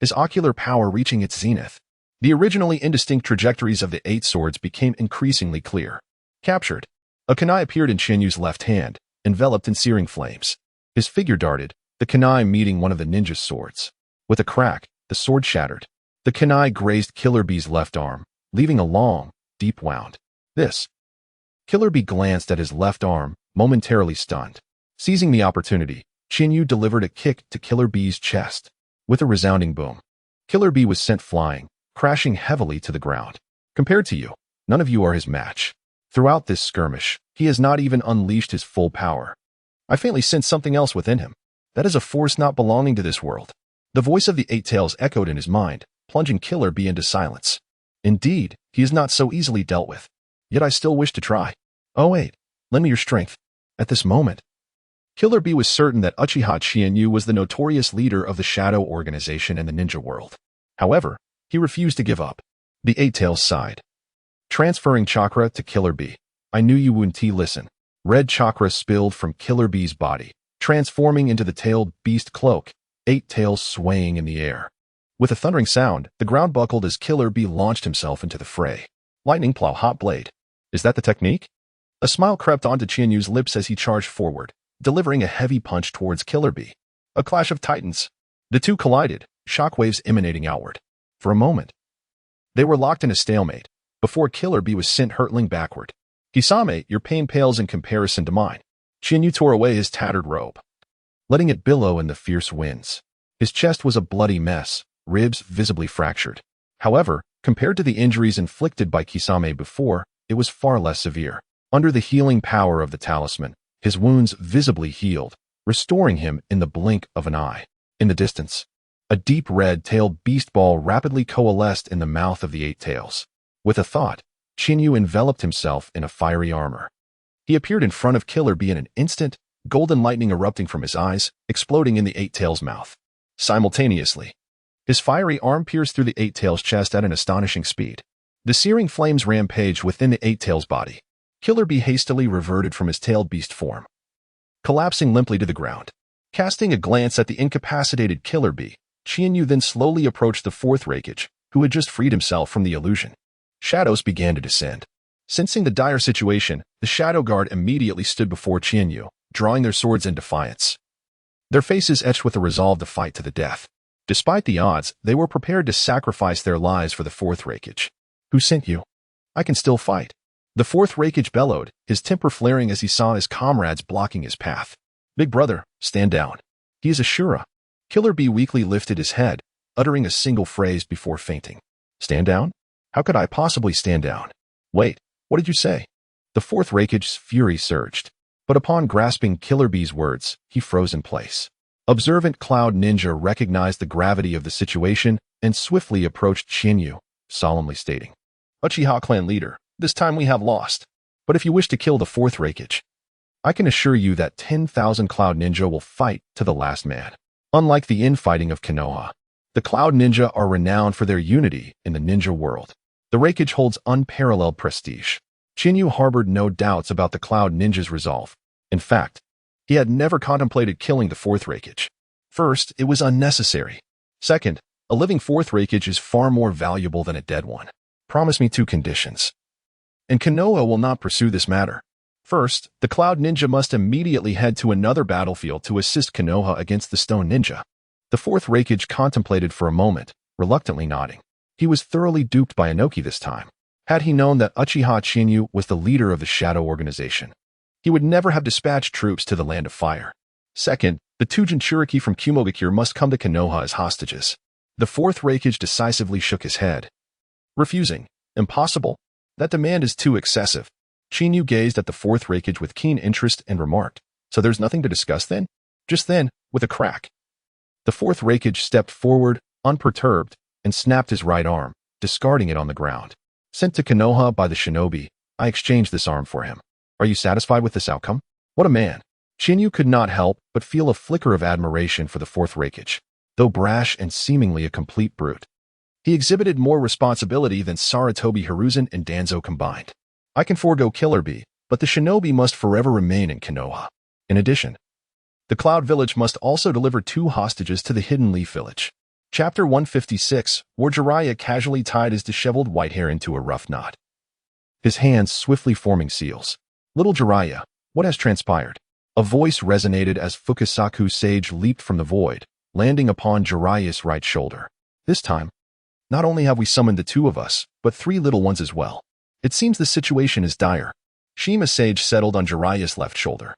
his ocular power reaching its zenith. The originally indistinct trajectories of the 8 swords became increasingly clear. Captured. A kunai appeared in Qianyu's left hand, enveloped in searing flames. His figure darted, the kunai meeting one of the ninja's swords. With a crack, the sword shattered. The kunai grazed Killer Bee's left arm, leaving a long, deep wound. This. Killer Bee glanced at his left arm, momentarily stunned. Seizing the opportunity, Qianyu delivered a kick to Killer Bee's chest. With a resounding boom, Killer Bee was sent flying, crashing heavily to the ground. Compared to you, none of you are his match. Throughout this skirmish, he has not even unleashed his full power. I faintly sense something else within him. That is a force not belonging to this world. The voice of the Eight Tails echoed in his mind, plunging Killer Bee into silence. Indeed, he is not so easily dealt with. Yet I still wish to try. Oh wait, lend me your strength. At this moment, Killer Bee was certain that Uchiha Chiba was the notorious leader of the Shadow Organization in the ninja world. However, he refused to give up. The Eight Tails sighed. Transferring chakra to Killer Bee. I knew you wouldn't listen. Red chakra spilled from Killer Bee's body, transforming into the tailed beast cloak, eight tails swaying in the air. With a thundering sound, the ground buckled as Killer Bee launched himself into the fray. Lightning plow hot blade. Is that the technique? A smile crept onto Qianyu's lips as he charged forward, delivering a heavy punch towards Killer Bee. A clash of titans. The two collided, shockwaves emanating outward. For a moment, they were locked in a stalemate, before Killer Bee was sent hurtling backward. Kisame, your pain pales in comparison to mine. Qianyu tore away his tattered robe, letting it billow in the fierce winds. His chest was a bloody mess, ribs visibly fractured. However, compared to the injuries inflicted by Kisame before, it was far less severe. Under the healing power of the talisman, his wounds visibly healed, restoring him in the blink of an eye. In the distance, a deep red-tailed beast ball rapidly coalesced in the mouth of the Eight Tails. With a thought, Qianyu enveloped himself in a fiery armor. He appeared in front of Killer Bee in an instant, golden lightning erupting from his eyes, exploding in the Eight Tails' mouth. Simultaneously, his fiery arm pierced through the Eight Tails' chest at an astonishing speed. The searing flames rampaged within the Eight Tails' body. Killer Bee hastily reverted from his tailed beast form, collapsing limply to the ground. Casting a glance at the incapacitated Killer Bee, Qianyu then slowly approached the fourth Raikage, who had just freed himself from the illusion. Shadows began to descend. Sensing the dire situation, the Shadow Guard immediately stood before Qianyu, drawing their swords in defiance. Their faces etched with a resolve to fight to the death. Despite the odds, they were prepared to sacrifice their lives for the fourth Raikage. Who sent you? I can still fight. The fourth Raikage bellowed, his temper flaring as he saw his comrades blocking his path. Big brother, stand down. He is a Shura. Killer Bee weakly lifted his head, uttering a single phrase before fainting. Stand down? How could I possibly stand down? Wait, what did you say? The fourth Raikage's fury surged, but upon grasping Killer Bee's words, he froze in place. Observant Cloud Ninja recognized the gravity of the situation and swiftly approached Qianyu, solemnly stating, Uchiha clan leader, this time we have lost. But if you wish to kill the fourth Raikage, I can assure you that 10,000 Cloud Ninja will fight to the last man. Unlike the infighting of Konoha, the Cloud Ninja are renowned for their unity in the ninja world. The Raikage holds unparalleled prestige. Qianyu harbored no doubts about the Cloud Ninja's resolve. In fact, he had never contemplated killing the fourth Raikage. First, it was unnecessary. Second, a living fourth Raikage is far more valuable than a dead one. Promise me two conditions. And Konoha will not pursue this matter. First, the Cloud Ninja must immediately head to another battlefield to assist Konoha against the Stone Ninja. The fourth Raikage contemplated for a moment, reluctantly nodding. He was thoroughly duped by Inoki this time. Had he known that Uchiha Chiba was the leader of the Shadow Organization, he would never have dispatched troops to the Land of Fire. Second, the two Jinchuriki from Kumogakure must come to Konoha as hostages. The fourth Raikage decisively shook his head, refusing. Impossible. That demand is too excessive. Qianyu gazed at the fourth Raikage with keen interest and remarked, so there's nothing to discuss then? Just then, with a crack, the fourth Raikage stepped forward, unperturbed, and snapped his right arm, discarding it on the ground. Sent to Konoha by the shinobi, I exchanged this arm for him. Are you satisfied with this outcome? What a man. Qianyu could not help but feel a flicker of admiration for the fourth Raikage. Though brash and seemingly a complete brute, he exhibited more responsibility than Sarutobi Hiruzen and Danzo combined. I can forego Killer Bee, but the shinobi must forever remain in Konoha. In addition, the Cloud Village must also deliver 2 hostages to the Hidden Leaf Village. Chapter 156, where Jiraiya casually tied his disheveled white hair into a rough knot. his hands swiftly forming seals. Little Jiraiya, what has transpired? A voice resonated as Fukasaku Sage leaped from the void, landing upon Jiraiya's right shoulder. This time, not only have we summoned the two of us, but three little ones as well. It seems the situation is dire. Shima Sage settled on Jiraiya's left shoulder,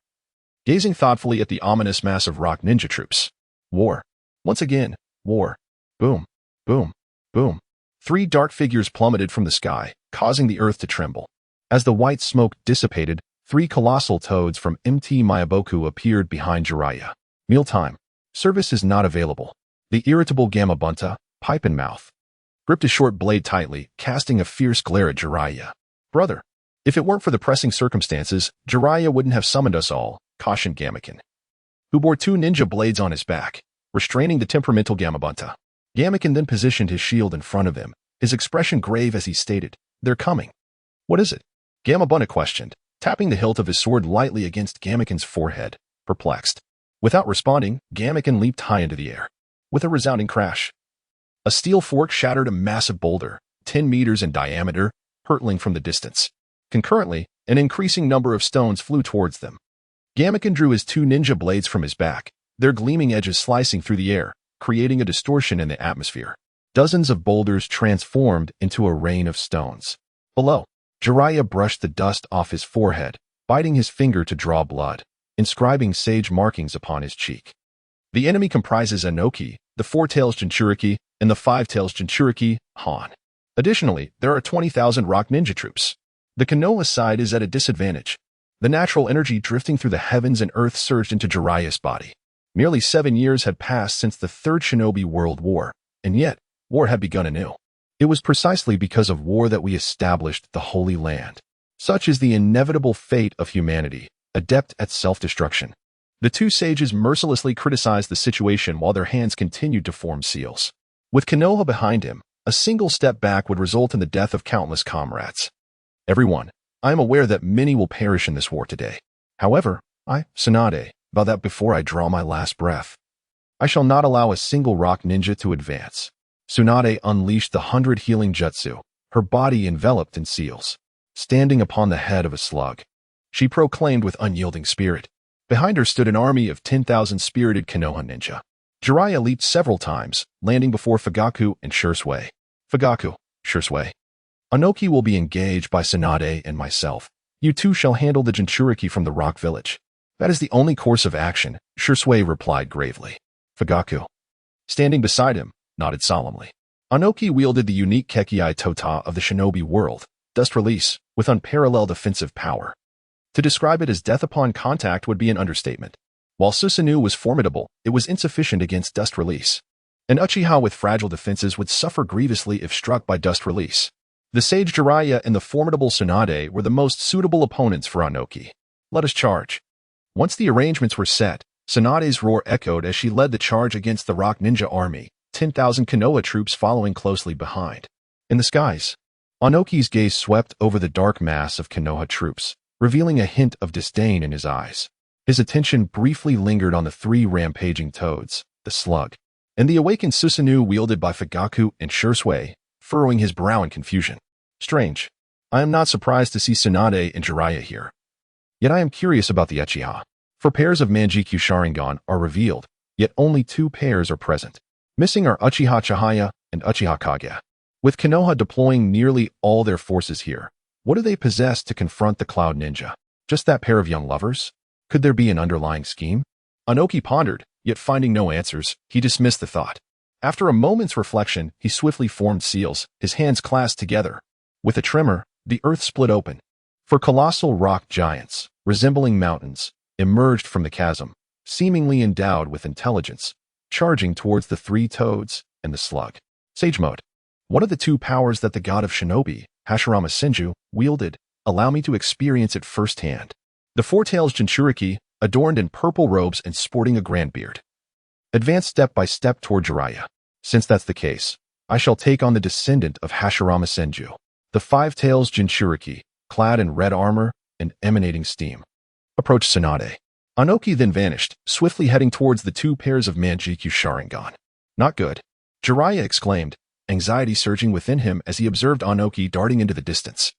gazing thoughtfully at the ominous mass of rock ninja troops. War. Once again, war. Boom, boom, boom. Three dark figures plummeted from the sky, causing the earth to tremble. As the white smoke dissipated, three colossal toads from MT Miyaboku appeared behind Jiraiya. Mealtime. Service is not available. The irritable Gamabunta, pipe in mouth, gripped his short blade tightly, casting a fierce glare at Jiraiya. Brother, if it weren't for the pressing circumstances, Jiraiya wouldn't have summoned us all, cautioned Gamaken, who bore two ninja blades on his back, restraining the temperamental Gamabunta. Gamaken then positioned his shield in front of him, his expression grave as he stated, "They're coming." "What is it?" Gamabunta questioned, tapping the hilt of his sword lightly against Gamaken's forehead, perplexed. Without responding, Gamaken leaped high into the air. With a resounding crash, a steel fork shattered a massive boulder, 10 meters in diameter, hurtling from the distance. Concurrently, an increasing number of stones flew towards them. Gamaken drew his two ninja blades from his back, their gleaming edges slicing through the air, creating a distortion in the atmosphere. Dozens of boulders transformed into a rain of stones. Below, Jiraiya brushed the dust off his forehead, biting his finger to draw blood, inscribing sage markings upon his cheek. The enemy comprises Inoki, the Four-Tails Jinchuriki, and the Five-Tails Jinchuriki, Han. Additionally, there are 20,000 rock ninja troops. The Konoha side is at a disadvantage. The natural energy drifting through the heavens and earth surged into Jiraiya's body. Nearly 7 years had passed since the Third Shinobi World War, and yet, war had begun anew. It was precisely because of war that we established the Holy Land. Such is the inevitable fate of humanity, adept at self-destruction. The two sages mercilessly criticized the situation while their hands continued to form seals. With Konoha behind him, a single step back would result in the death of countless comrades. Everyone, I am aware that many will perish in this war today. However, Tsunade, vow that before I draw my last breath, I shall not allow a single rock ninja to advance. Tsunade unleashed the 100 healing jutsu, her body enveloped in seals. Standing upon the head of a slug, she proclaimed with unyielding spirit. Behind her stood an army of 10,000 spirited Konoha ninja. Jiraiya leaped several times, landing before Fugaku and Shursui. Fugaku, Shursui. Inoki will be engaged by Tsunade and myself. You two shall handle the Jinchuriki from the rock village. That is the only course of action, Shursui replied gravely. Fugaku, standing beside him, nodded solemnly. Inoki wielded the unique Kekiai Tota of the shinobi world, Dust Release, with unparalleled offensive power. To describe it as death upon contact would be an understatement. While Susanoo was formidable, it was insufficient against Dust Release. An Uchiha with fragile defenses would suffer grievously if struck by Dust Release. The sage Jiraiya and the formidable Tsunade were the most suitable opponents for Inoki. Let us charge. Once the arrangements were set, Tsunade's roar echoed as she led the charge against the rock ninja army, 10,000 Konoha troops following closely behind. In the skies, Inoki's gaze swept over the dark mass of Konoha troops, revealing a hint of disdain in his eyes. His attention briefly lingered on the three rampaging toads, the slug, and the awakened Susanoo wielded by Fugaku and Shursui, furrowing his brow in confusion. Strange. I am not surprised to see Tsunade and Jiraiya here. Yet I am curious about the Uchiha. For pairs of Manjikyu Sharingan are revealed, yet only 2 pairs are present. Missing are Uchiha Chihaya and Uchiha Kage. With Konoha deploying nearly all their forces here, what do they possess to confront the Cloud Ninja? Just that pair of young lovers? Could there be an underlying scheme? Inoki pondered, yet finding no answers, he dismissed the thought. After a moment's reflection, he swiftly formed seals, his hands clasped together. With a tremor, the earth split open. For colossal rock giants, resembling mountains, emerged from the chasm, seemingly endowed with intelligence, charging towards the 3 toads and the slug. Sage Mode. One of the 2 powers that the god of shinobi, Hashirama Senju, wielded. Allow me to experience it firsthand. The Four-Tails Jinchuriki, adorned in purple robes and sporting a grand beard, advanced step by step toward Jiraiya. Since that's the case, I shall take on the descendant of Hashirama Senju, the Five-Tails Jinchuriki, clad in red armor and emanating steam. Approached Tsunade. Inoki then vanished, swiftly heading towards the 2 pairs of Manjikyu Sharingan. Not good. Jiraiya exclaimed, anxiety surging within him as he observed Inoki darting into the distance.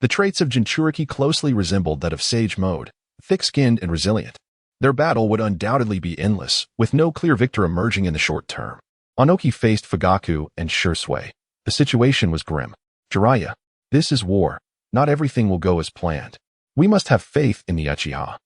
The traits of Jinchuriki closely resembled that of Sage Mode, thick-skinned and resilient. Their battle would undoubtedly be endless, with no clear victor emerging in the short term. Onoki faced Fugaku and Shursui. The situation was grim. Jiraiya, this is war. Not everything will go as planned. We must have faith in the Uchiha.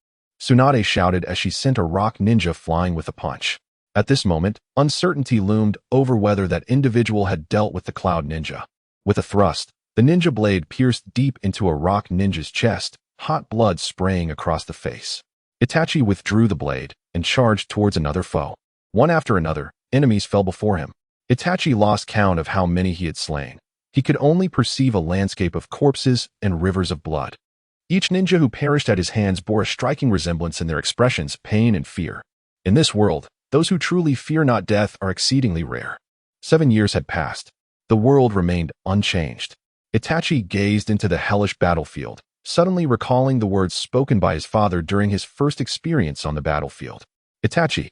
Tsunade shouted as she sent a rock ninja flying with a punch. At this moment, uncertainty loomed over whether that individual had dealt with the Cloud Ninja. With a thrust, the ninja blade pierced deep into a rock ninja's chest, hot blood spraying across the face. Itachi withdrew the blade and charged towards another foe. One after another, enemies fell before him. Itachi lost count of how many he had slain. He could only perceive a landscape of corpses and rivers of blood. Each ninja who perished at his hands bore a striking resemblance in their expressions, pain and fear. In this world, those who truly fear not death are exceedingly rare. 7 years had passed. The world remained unchanged. Itachi gazed into the hellish battlefield, suddenly recalling the words spoken by his father during his first experience on the battlefield. Itachi,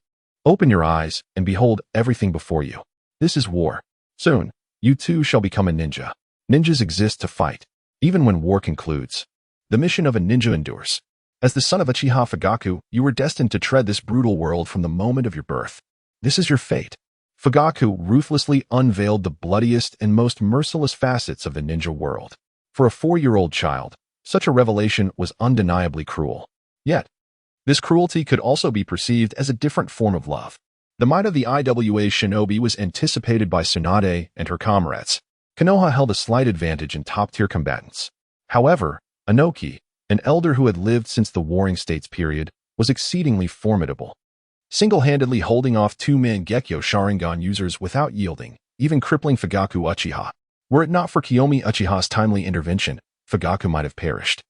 open your eyes and behold everything before you. This is war. Soon, you too shall become a ninja. Ninjas exist to fight, even when war concludes. The mission of a ninja endures. As the son of Uchiha Fugaku, you were destined to tread this brutal world from the moment of your birth. This is your fate. Fugaku ruthlessly unveiled the bloodiest and most merciless facets of the ninja world. For a 4-year-old child, such a revelation was undeniably cruel. Yet, this cruelty could also be perceived as a different form of love. The might of the IWA shinobi was anticipated by Tsunade and her comrades. Konoha held a slight advantage in top-tier combatants. However, Onoki, an elder who had lived since the Warring States period, was exceedingly formidable. Single-handedly holding off 2 Mangekyo Sharingan users without yielding, even crippling Fugaku Uchiha. Were it not for Kiyomi Uchiha's timely intervention, Fugaku might have perished.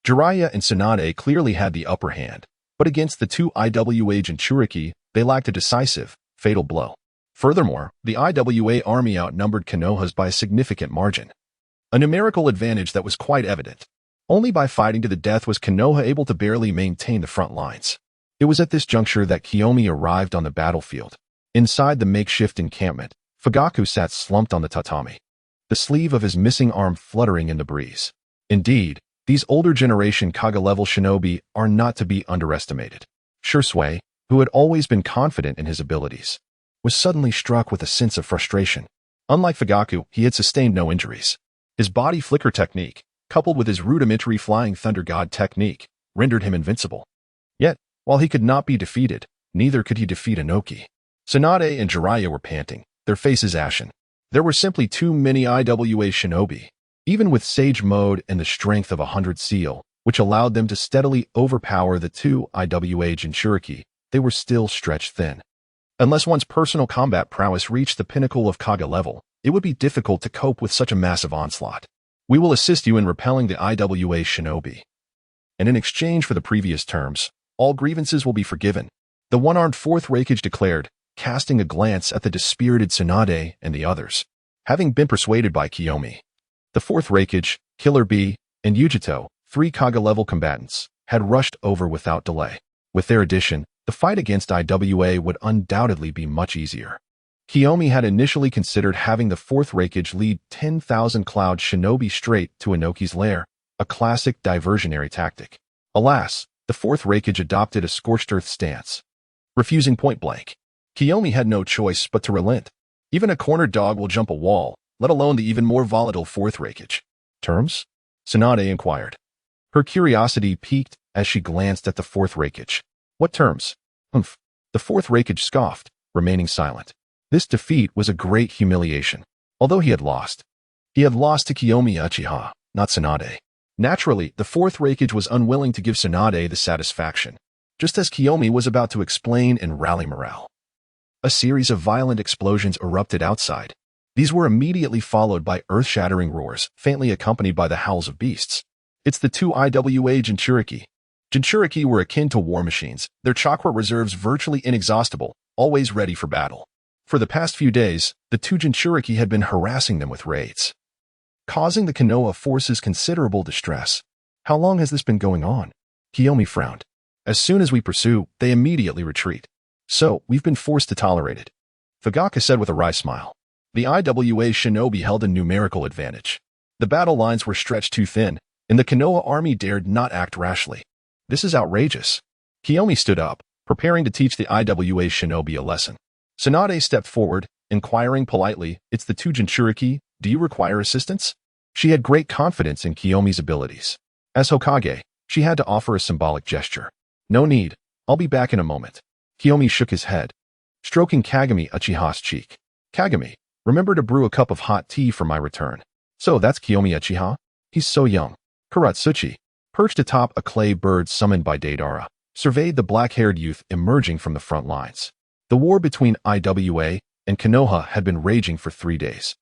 Jiraiya and Tsunade clearly had the upper hand, but against the 2 IWA Jinchuriki, they lacked a decisive, fatal blow. Furthermore, the IWA army outnumbered Konoha's by a significant margin. A numerical advantage that was quite evident. Only by fighting to the death was Konoha able to barely maintain the front lines. It was at this juncture that Kiyomi arrived on the battlefield. Inside the makeshift encampment, Fugaku sat slumped on the tatami, the sleeve of his missing arm fluttering in the breeze. Indeed, these older generation Kage-level shinobi are not to be underestimated. Shursui, who had always been confident in his abilities, was suddenly struck with a sense of frustration. Unlike Fugaku, he had sustained no injuries. His body flicker technique, coupled with his rudimentary flying thunder god technique, rendered him invincible. Yet, while he could not be defeated, neither could he defeat Onoki. Tsunade and Jiraiya were panting, their faces ashen. There were simply too many IWA shinobi. Even with Sage Mode and the strength of 100 seal, which allowed them to steadily overpower the 2 IWA Jinchuriki, they were still stretched thin. Unless one's personal combat prowess reached the pinnacle of Kage level, it would be difficult to cope with such a massive onslaught. We will assist you in repelling the IWA shinobi. And in exchange for the previous terms, all grievances will be forgiven. The one-armed 4th Raikage declared, casting a glance at the dispirited Tsunade and the others. Having been persuaded by Kiyomi, the 4th Raikage, Killer Bee, and Yujito, 3 Kage-level combatants, had rushed over without delay. With their addition, the fight against IWA would undoubtedly be much easier. Kiyomi had initially considered having the 4th Raikage lead 10,000 Cloud Shinobi straight to Inoki's lair, a classic diversionary tactic. Alas, the 4th Raikage adopted a scorched earth stance, refusing point blank. Kiyomi had no choice but to relent. Even a cornered dog will jump a wall, let alone the even more volatile 4th Raikage. Terms? Tsunade inquired. Her curiosity piqued as she glanced at the 4th Raikage. What terms? Humph. The 4th Raikage scoffed, remaining silent. This defeat was a great humiliation. Although he had lost to Kiyomi Uchiha, not Tsunade. Naturally, the 4th Raikage was unwilling to give Tsunade the satisfaction, just as Kiyomi was about to explain and rally morale. A series of violent explosions erupted outside. These were immediately followed by earth-shattering roars, faintly accompanied by the howls of beasts. It's the 2 IWA Jinchuriki. Jinchuriki were akin to war machines, their chakra reserves virtually inexhaustible, always ready for battle. For the past few days, the 2 Jinchuriki had been harassing them with raids, causing the Konoha forces considerable distress. How long has this been going on? Kiyomi frowned. As soon as we pursue, they immediately retreat. So, we've been forced to tolerate it. Fugaku said with a wry smile. The IWA shinobi held a numerical advantage. The battle lines were stretched too thin, and the Konoha army dared not act rashly. This is outrageous. Kiyomi stood up, preparing to teach the IWA shinobi a lesson. Tsunade stepped forward, inquiring politely, "It's the two Jinchuriki, do you require assistance?" She had great confidence in Kiyomi's abilities. As Hokage, she had to offer a symbolic gesture. "No need, I'll be back in a moment." Kiyomi shook his head, stroking Kagami Uchiha's cheek. "Kagami, remember to brew a cup of hot tea for my return." "So that's Kiyomi Uchiha? He's so young." Kuratsuchi, perched atop a clay bird summoned by Deidara, surveyed the black-haired youth emerging from the front lines. The war between IWA and Konoha had been raging for 3 days.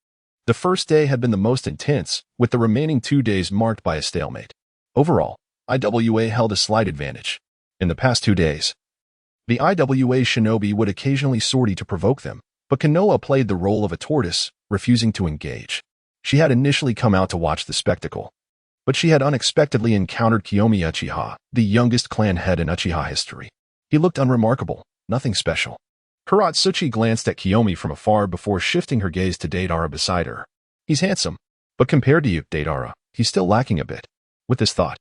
The first day had been the most intense, with the remaining 2 days marked by a stalemate. Overall, IWA held a slight advantage. In the past 2 days, the IWA shinobi would occasionally sortie to provoke them, but Konoha played the role of a tortoise, refusing to engage. She had initially come out to watch the spectacle, but she had unexpectedly encountered Kiyomi Uchiha, the youngest clan head in Uchiha history. He looked unremarkable, nothing special. Kuratsuchi glanced at Kiyomi from afar before shifting her gaze to Deidara beside her. "He's handsome, but compared to you, Deidara, he's still lacking a bit." With this thought,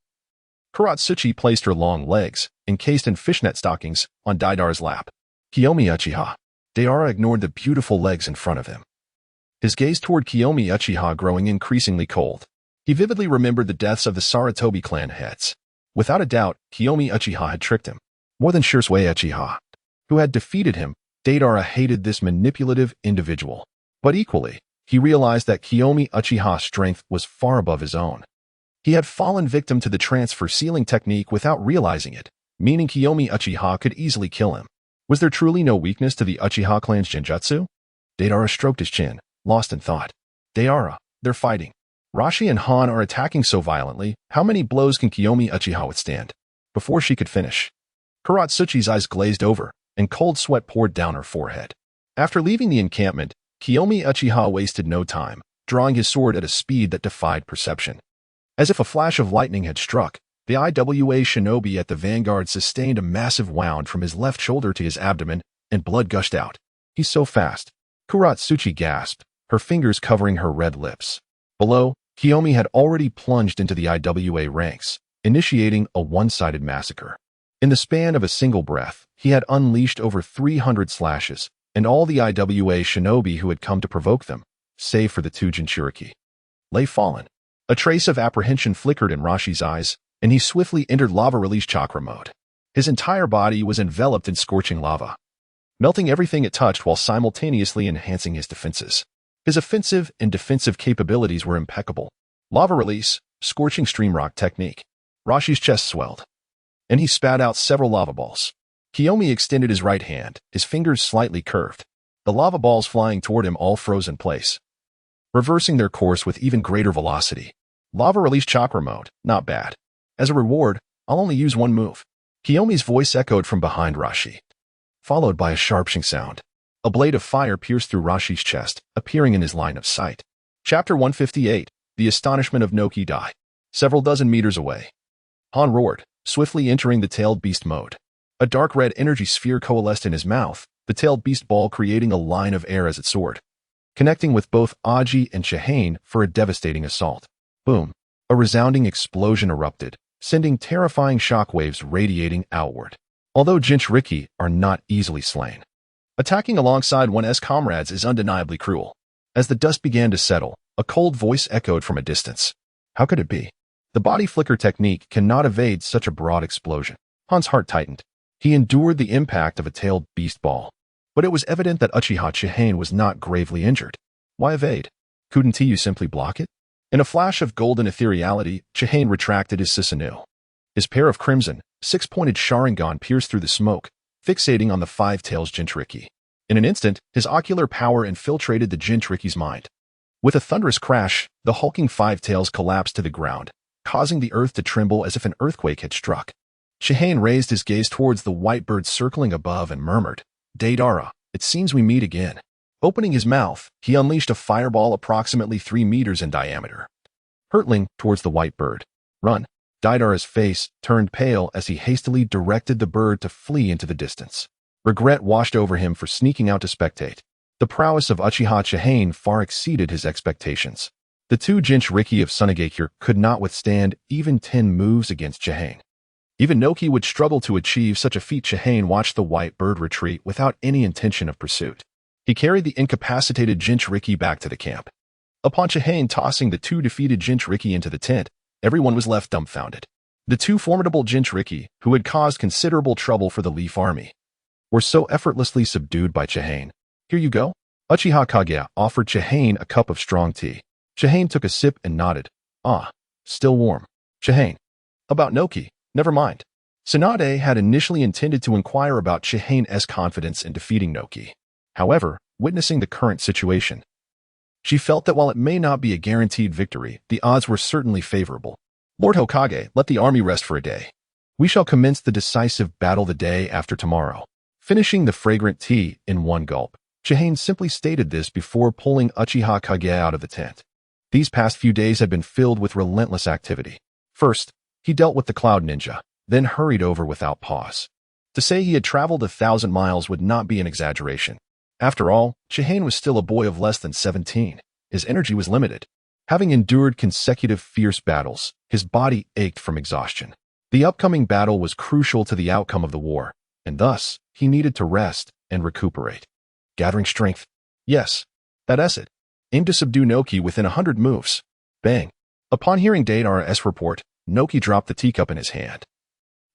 Kuratsuchi placed her long legs, encased in fishnet stockings, on Deidara's lap. "Kiyomi Uchiha." Deidara ignored the beautiful legs in front of him. His gaze toward Kiyomi Uchiha growing increasingly cold. He vividly remembered the deaths of the Sarutobi clan heads. Without a doubt, Kiyomi Uchiha had tricked him. More than Shursui Uchiha, who had defeated him, Deidara hated this manipulative individual. But equally, he realized that Kiyomi Uchiha's strength was far above his own. He had fallen victim to the transfer sealing technique without realizing it, meaning Kiyomi Uchiha could easily kill him. Was there truly no weakness to the Uchiha clan's genjutsu? Deidara stroked his chin, lost in thought. "Deidara, they're fighting. Rashi and Han are attacking so violently, how many blows can Kiyomi Uchiha withstand?" Before she could finish, Kuratsuchi's eyes glazed over, and cold sweat poured down her forehead. After leaving the encampment, Kiyomi Uchiha wasted no time, drawing his sword at a speed that defied perception. As if a flash of lightning had struck, the IWA shinobi at the vanguard sustained a massive wound from his left shoulder to his abdomen, and blood gushed out. "He's so fast." Kuratsuchi gasped, her fingers covering her red lips. Below, Kiyomi had already plunged into the IWA ranks, initiating a one-sided massacre. In the span of a single breath, he had unleashed over 300 slashes, and all the IWA shinobi who had come to provoke them, save for the two Jinchuriki, lay fallen. A trace of apprehension flickered in Rashi's eyes, and he swiftly entered lava-release chakra mode. His entire body was enveloped in scorching lava, melting everything it touched while simultaneously enhancing his defenses. His offensive and defensive capabilities were impeccable. Lava release, scorching stream rock technique. Rashi's chest swelled, and he spat out several lava balls. Kiyomi extended his right hand, his fingers slightly curved. The lava balls flying toward him all froze in place, reversing their course with even greater velocity. Lava release chakra mode, not bad. As a reward, I'll only use one move. Kiyomi's voice echoed from behind Rashi, followed by a sharping sound. A blade of fire pierced through Rashi's chest, appearing in his line of sight. Chapter 158, The Astonishment of Noki Dai. Several dozen meters away, Han roared, swiftly entering the tailed beast mode. A dark red energy sphere coalesced in his mouth, the tailed beast ball creating a line of air as it soared, connecting with both Aji and Shihane for a devastating assault. Boom! A resounding explosion erupted, sending terrifying shockwaves radiating outward. Although Jinchuriki are not easily slain, attacking alongside one's comrades is undeniably cruel. As the dust began to settle, a cold voice echoed from a distance. How could it be? The body flicker technique cannot evade such a broad explosion. Han's heart tightened. He endured the impact of a tailed beast ball, but it was evident that Uchiha Chihane was not gravely injured. Why evade? Couldn't you simply block it? In a flash of golden ethereality, Chihane retracted his Susanoo. His pair of crimson, six-pointed Sharingan pierced through the smoke, fixating on the five tails Jinchuriki. In an instant, his ocular power infiltrated the Jinchuriki's mind. With a thunderous crash, the hulking five tails collapsed to the ground, causing the earth to tremble as if an earthquake had struck. Chihane raised his gaze towards the white bird circling above and murmured, "Deidara, it seems we meet again." Opening his mouth, he unleashed a fireball approximately 3 meters in diameter, hurtling towards the white bird. "Run!" Deidara's face turned pale as he hastily directed the bird to flee into the distance. Regret washed over him for sneaking out to spectate. The prowess of Uchiha Chihane far exceeded his expectations. The two Jinchuriki of Sunagakure could not withstand even 10 moves against Chihane. Even Noki would struggle to achieve such a feat. Chihane watched the white bird retreat without any intention of pursuit. He carried the incapacitated Jinchuriki back to the camp. Upon Chihane tossing the two defeated Jinchuriki into the tent, everyone was left dumbfounded. The two formidable Jinchuriki, who had caused considerable trouble for the Leaf Army, were so effortlessly subdued by Chihane. Here you go. Uchiha Kage offered Chihane a cup of strong tea. Chihane took a sip and nodded. Ah, still warm. Chihane. About Noki, never mind. Tsunade had initially intended to inquire about Chihane's confidence in defeating Noki. However, witnessing the current situation, she felt that while it may not be a guaranteed victory, the odds were certainly favorable. Lord Hokage, let the army rest for a day. We shall commence the decisive battle the day after tomorrow. Finishing the fragrant tea in one gulp, Chihane simply stated this before pulling Uchiha Kage out of the tent. These past few days had been filled with relentless activity. First, he dealt with the Cloud Ninja, then hurried over without pause. To say he had traveled 1,000 miles would not be an exaggeration. After all, Chihane was still a boy of less than 17. His energy was limited. Having endured consecutive fierce battles, his body ached from exhaustion. The upcoming battle was crucial to the outcome of the war, and thus, he needed to rest and recuperate. Gathering strength. Yes, that's it. Aim to subdue Noki within 100 moves. Bang. Upon hearing Daidar's report, Noki dropped the teacup in his hand,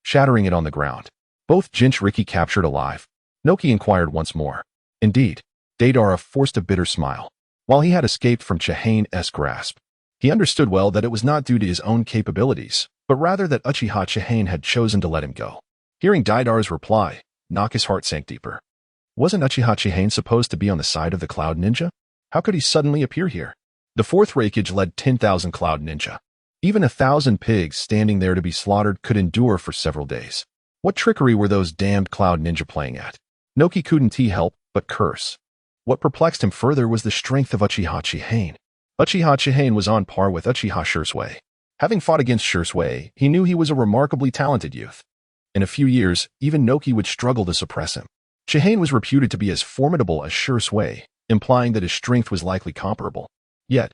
shattering it on the ground. Both Jinchuriki captured alive. Noki inquired once more. Indeed, Deidara forced a bitter smile. While he had escaped from Chihane's grasp, he understood well that it was not due to his own capabilities, but rather that Uchiha Chihane had chosen to let him go. Hearing Deidara's reply, Naka's heart sank deeper. Wasn't Uchiha Chihane supposed to be on the side of the Cloud Ninja? How could he suddenly appear here? The fourth Raikage led 10,000 Cloud Ninja. Even 1,000 pigs standing there to be slaughtered could endure for several days. What trickery were those damned Cloud Ninja playing at? Noki couldn't help but curse. What perplexed him further was the strength of Uchiha Chihane. Uchiha Chihane was on par with Uchiha Shisui. Having fought against Shisui, he knew he was a remarkably talented youth. In a few years, even Noki would struggle to suppress him. Chihane was reputed to be as formidable as Shisui, implying that his strength was likely comparable. Yet,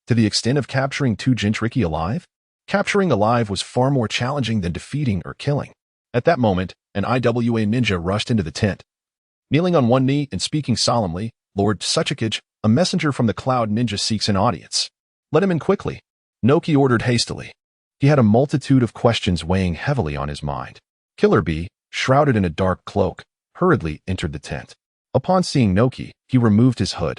to the extent of capturing two Jinchuriki alive? Capturing alive was far more challenging than defeating or killing. At that moment, an IWA ninja rushed into the tent. Kneeling on one knee and speaking solemnly, Lord Tsuchikage, a messenger from the Cloud Ninja seeks an audience. Let him in quickly. Noki ordered hastily. He had a multitude of questions weighing heavily on his mind. Killer Bee, shrouded in a dark cloak, hurriedly entered the tent. Upon seeing Noki, he removed his hood.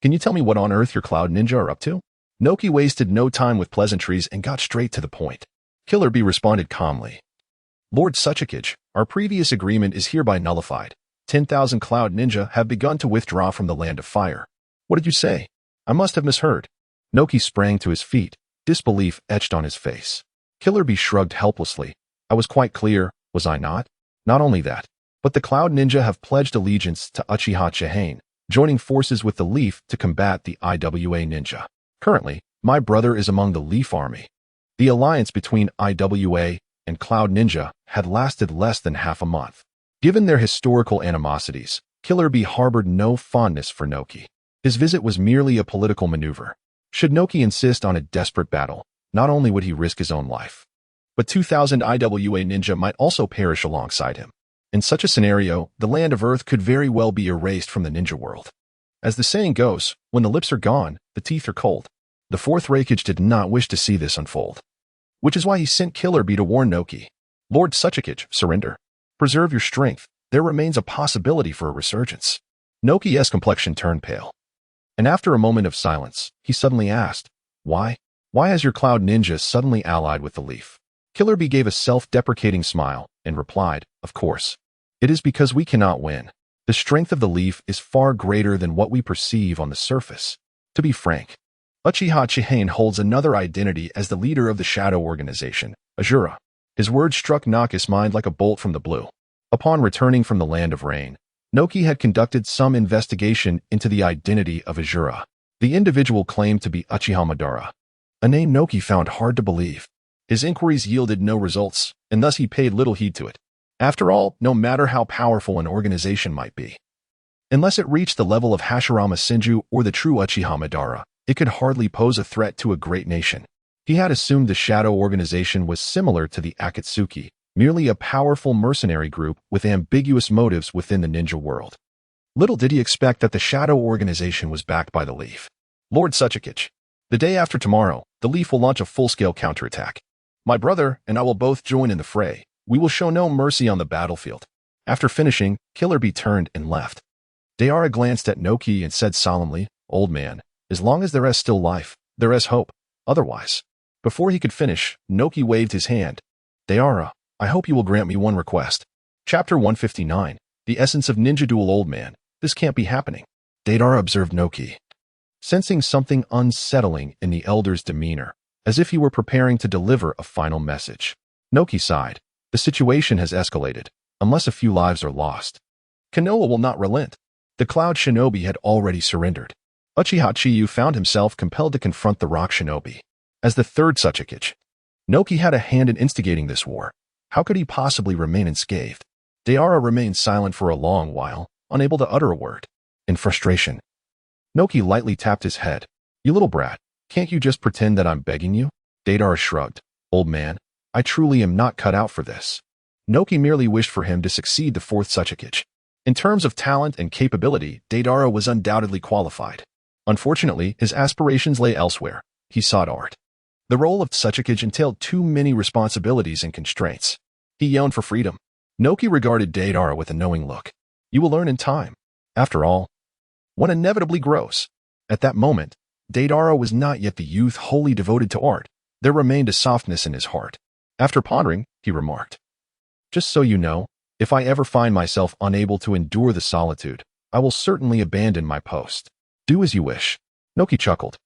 Can you tell me what on earth your Cloud Ninja are up to? Noki wasted no time with pleasantries and got straight to the point. Killer Bee responded calmly. Lord Tsuchikage, our previous agreement is hereby nullified. 10,000 Cloud Ninja have begun to withdraw from the Land of Fire. What did you say? I must have misheard. Noki sprang to his feet, disbelief etched on his face. Killer Bee shrugged helplessly. I was quite clear, was I not? Not only that, but the Cloud Ninja have pledged allegiance to Uchiha Chihane, joining forces with the Leaf to combat the IWA Ninja. Currently, my brother is among the Leaf Army. The alliance between IWA and Cloud Ninja had lasted less than half a month. Given their historical animosities, Killer Bee harbored no fondness for Noki. His visit was merely a political maneuver. Should Noki insist on a desperate battle, not only would he risk his own life, but 2,000 IWA ninja might also perish alongside him. In such a scenario, the land of Earth could very well be erased from the ninja world. As the saying goes, when the lips are gone, the teeth are cold. The fourth Raikage did not wish to see this unfold, which is why he sent Killer Bee to warn Noki. Lord Tsuchikage, surrender. Preserve your strength. There remains a possibility for a resurgence. Noki's complexion turned pale. And after a moment of silence, he suddenly asked, Why? Why has your Cloud Ninja suddenly allied with the Leaf? Killer Bee gave a self-deprecating smile and replied, Of course. It is because we cannot win. The strength of the Leaf is far greater than what we perceive on the surface. To be frank, Uchiha Chihane holds another identity as the leader of the Shadow Organization, Azura. His words struck Naka's mind like a bolt from the blue. Upon returning from the Land of Rain, Noki had conducted some investigation into the identity of Azura. The individual claimed to be Uchiha Madara, a name Noki found hard to believe. His inquiries yielded no results, and thus he paid little heed to it. After all, no matter how powerful an organization might be, unless it reached the level of Hashirama Senju or the true Uchiha Madara, it could hardly pose a threat to a great nation. He had assumed the Shadow Organization was similar to the Akatsuki, merely a powerful mercenary group with ambiguous motives within the ninja world. Little did he expect that the Shadow Organization was backed by the Leaf. Lord Tsuchikage. The day after tomorrow, the Leaf will launch a full-scale counterattack. My brother and I will both join in the fray. We will show no mercy on the battlefield. After finishing, Killer Bee turned and left. Deidara glanced at Noki and said solemnly, Old man, as long as there is still life, there is hope. Otherwise. Before he could finish, Noki waved his hand. Deidara, I hope you will grant me one request. Chapter 159, The Essence of Ninja Duel. Old man, this can't be happening. Deidara observed Noki, sensing something unsettling in the elder's demeanor, as if he were preparing to deliver a final message. Noki sighed. The situation has escalated, unless a few lives are lost. Konoha will not relent. The Cloud Shinobi had already surrendered. Uchiha Chiba found himself compelled to confront the Rock Shinobi. As the third Tsuchikage, Noki had a hand in instigating this war. How could he possibly remain unscathed? Deidara remained silent for a long while, unable to utter a word. In frustration, Noki lightly tapped his head. You little brat, can't you just pretend that I'm begging you? Deidara shrugged. Old man, I truly am not cut out for this. Noki merely wished for him to succeed the fourth Tsuchikage. In terms of talent and capability, Deidara was undoubtedly qualified. Unfortunately, his aspirations lay elsewhere. He sought art. The role of Tsuchikage entailed too many responsibilities and constraints. He yearned for freedom. Noki regarded Deidara with a knowing look. You will learn in time. After all, one inevitably grows. At that moment, Deidara was not yet the youth wholly devoted to art. There remained a softness in his heart. After pondering, he remarked, Just so you know, if I ever find myself unable to endure the solitude, I will certainly abandon my post. Do as you wish. Noki chuckled.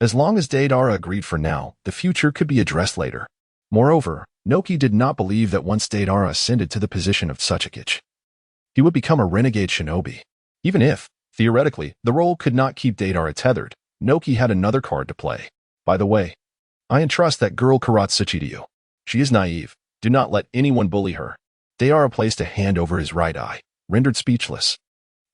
As long as Deidara agreed for now, the future could be addressed later. Moreover, Noki did not believe that once Deidara ascended to the position of Tsuchikage, he would become a renegade shinobi. Even if, theoretically, the role could not keep Deidara tethered, Noki had another card to play. By the way, I entrust that girl Karatsuchi to you. She is naive. Do not let anyone bully her. Deidara placed a hand over his right eye, rendered speechless.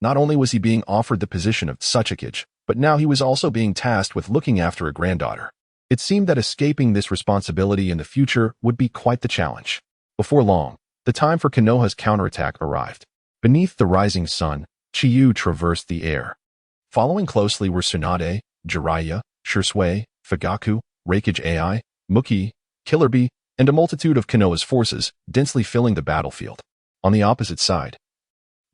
Not only was he being offered the position of Tsuchikage, but now he was also being tasked with looking after a granddaughter. It seemed that escaping this responsibility in the future would be quite the challenge. Before long, the time for Konoha's counterattack arrived. Beneath the rising sun, Chiyu traversed the air. Following closely were Tsunade, Jiraiya, Shisui, Fugaku, Reikage AI, Muki, Killer Bee, and a multitude of Konoha's forces, densely filling the battlefield. On the opposite side,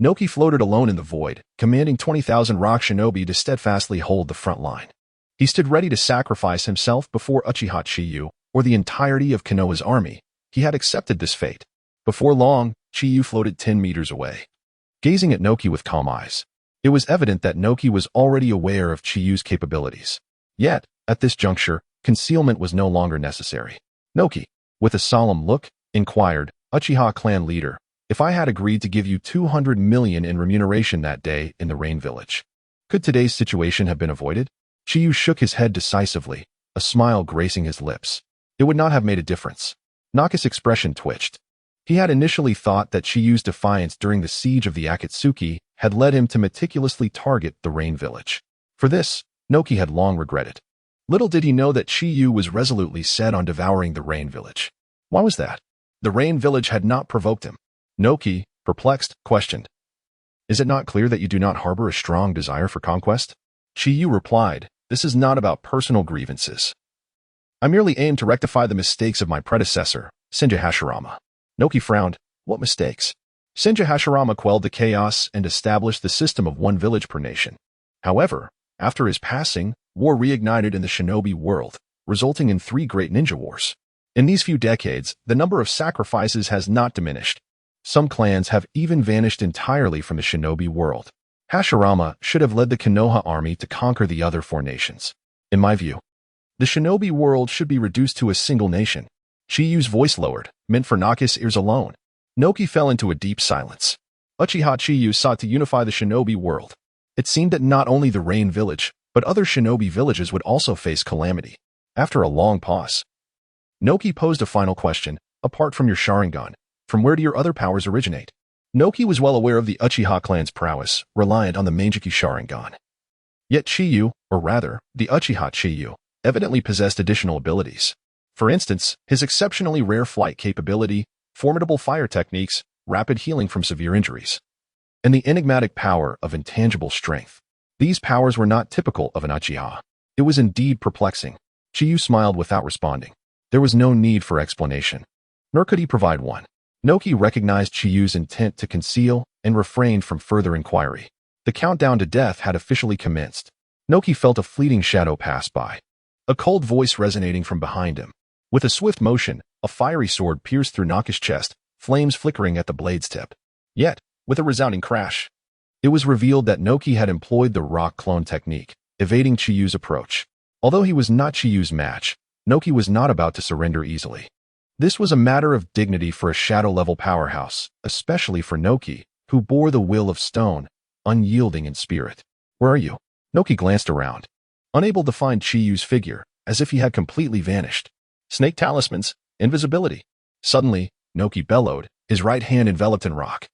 Noki floated alone in the void, commanding 20,000 rock shinobi to steadfastly hold the front line. He stood ready to sacrifice himself before Uchiha Chiba or the entirety of Konoha's army. He had accepted this fate. Before long, Chiba floated 10 meters away, gazing at Noki with calm eyes. It was evident that Noki was already aware of Chiba's capabilities. Yet, at this juncture, concealment was no longer necessary. Noki, with a solemn look, inquired, Uchiha clan leader, if I had agreed to give you 200 million in remuneration that day in the Rain Village, could today's situation have been avoided? Chiyu shook his head decisively, a smile gracing his lips. It would not have made a difference. Naka's expression twitched. He had initially thought that Chiyu's defiance during the siege of the Akatsuki had led him to meticulously target the Rain Village. For this, Noki had long regretted. Little did he know that Chiyu was resolutely set on devouring the Rain Village. Why was that? The Rain Village had not provoked him. Noki, perplexed, questioned. Is it not clear that you do not harbor a strong desire for conquest? Chiyu replied, This is not about personal grievances. I merely aim to rectify the mistakes of my predecessor, Senju Hashirama. Noki frowned. What mistakes? Senju Hashirama quelled the chaos and established the system of one village per nation. However, after his passing, war reignited in the shinobi world, resulting in 3 great ninja wars. In these few decades, the number of sacrifices has not diminished. Some clans have even vanished entirely from the shinobi world. Hashirama should have led the Konoha army to conquer the other 4 nations. In my view, the shinobi world should be reduced to a single nation. Chiyu's voice lowered, meant for Naka's ears alone. Noki fell into a deep silence. Uchiha Chiba sought to unify the shinobi world. It seemed that not only the Rain Village, but other shinobi villages would also face calamity. After a long pause, Noki posed a final question. Apart from your Sharingan, from where do your other powers originate? Noki was well aware of the Uchiha clan's prowess, reliant on the Manjiki Sharingan. Yet Chiyu, or rather, the Uchiha Chiyu, evidently possessed additional abilities. For instance, his exceptionally rare flight capability, formidable fire techniques, rapid healing from severe injuries, and the enigmatic power of intangible strength. These powers were not typical of an Uchiha. It was indeed perplexing. Chiyu smiled without responding. There was no need for explanation. Nor could he provide one. Noki recognized Chiyu's intent to conceal and refrained from further inquiry. The countdown to death had officially commenced. Noki felt a fleeting shadow pass by, a cold voice resonating from behind him. With a swift motion, a fiery sword pierced through Naka's chest, flames flickering at the blade's tip. Yet, with a resounding crash, it was revealed that Noki had employed the rock clone technique, evading Chiyu's approach. Although he was not Chiyu's match, Noki was not about to surrender easily. This was a matter of dignity for a shadow-level powerhouse, especially for Noki, who bore the will of stone, unyielding in spirit. "Where are you?" Noki glanced around, unable to find Chiyu's figure, as if he had completely vanished. Snake talismans, invisibility. Suddenly, Noki bellowed, his right hand enveloped in rock,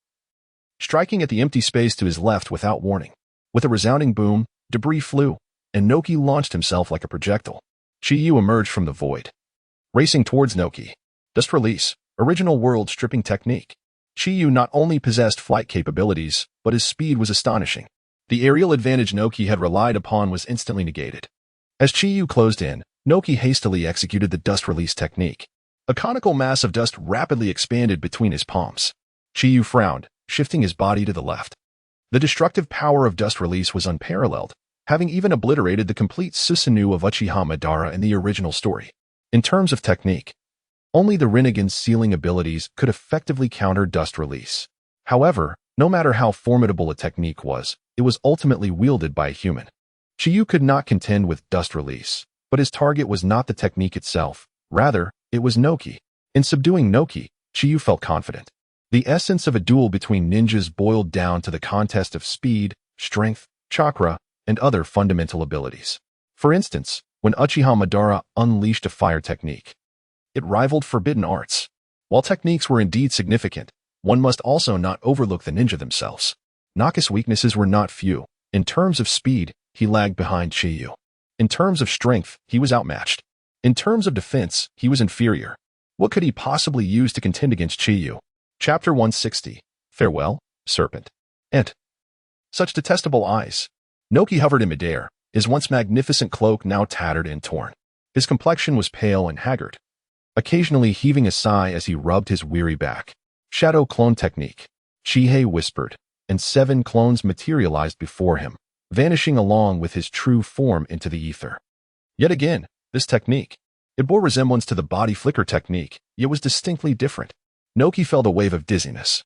striking at the empty space to his left without warning. With a resounding boom, debris flew, and Noki launched himself like a projectile. Chiyu emerged from the void, racing towards Noki. Dust release, original world stripping technique. Chiyu not only possessed flight capabilities, but his speed was astonishing. The aerial advantage Noki had relied upon was instantly negated. As Chiyu closed in, Noki hastily executed the dust release technique. A conical mass of dust rapidly expanded between his palms. Chiyu frowned, shifting his body to the left. The destructive power of dust release was unparalleled, having even obliterated the complete Susanoo of Uchiha Madara in the original story. In terms of technique, only the Rinnegan's sealing abilities could effectively counter dust release. However, no matter how formidable a technique was, it was ultimately wielded by a human. Chiyu could not contend with dust release, but his target was not the technique itself. Rather, it was Noki. In subduing Noki, Chiyu felt confident. The essence of a duel between ninjas boiled down to the contest of speed, strength, chakra, and other fundamental abilities. For instance, when Uchiha Madara unleashed a fire technique, it rivaled forbidden arts. While techniques were indeed significant, one must also not overlook the ninja themselves. Naka's weaknesses were not few. In terms of speed, he lagged behind Chiyu. In terms of strength, he was outmatched. In terms of defense, he was inferior. What could he possibly use to contend against Chiyu? Chapter 160. Farewell, Serpent. And such detestable eyes. Noki hovered in midair, his once magnificent cloak now tattered and torn. His complexion was pale and haggard, occasionally heaving a sigh as he rubbed his weary back. Shadow clone technique. Chihei whispered, and 7 clones materialized before him, vanishing along with his true form into the ether. Yet again, this technique. It bore resemblance to the body flicker technique, yet was distinctly different. Noki felt a wave of dizziness,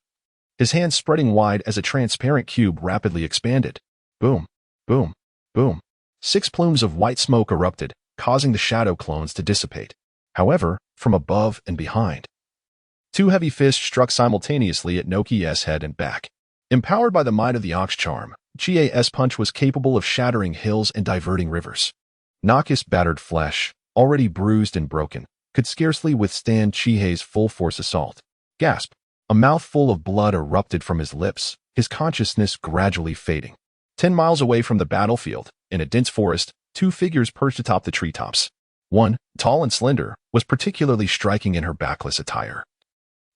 his hands spreading wide as a transparent cube rapidly expanded. Boom, boom, boom. 6 plumes of white smoke erupted, causing the shadow clones to dissipate. However, from above and behind, 2 heavy fists struck simultaneously at Noki's head and back. Empowered by the might of the Ox Charm, Chie's punch was capable of shattering hills and diverting rivers. Naka's battered flesh, already bruised and broken, could scarcely withstand Chihei's full-force assault. Gasp! A mouthful of blood erupted from his lips, his consciousness gradually fading. 10 miles away from the battlefield, in a dense forest, 2 figures perched atop the treetops. One, tall and slender, was particularly striking in her backless attire,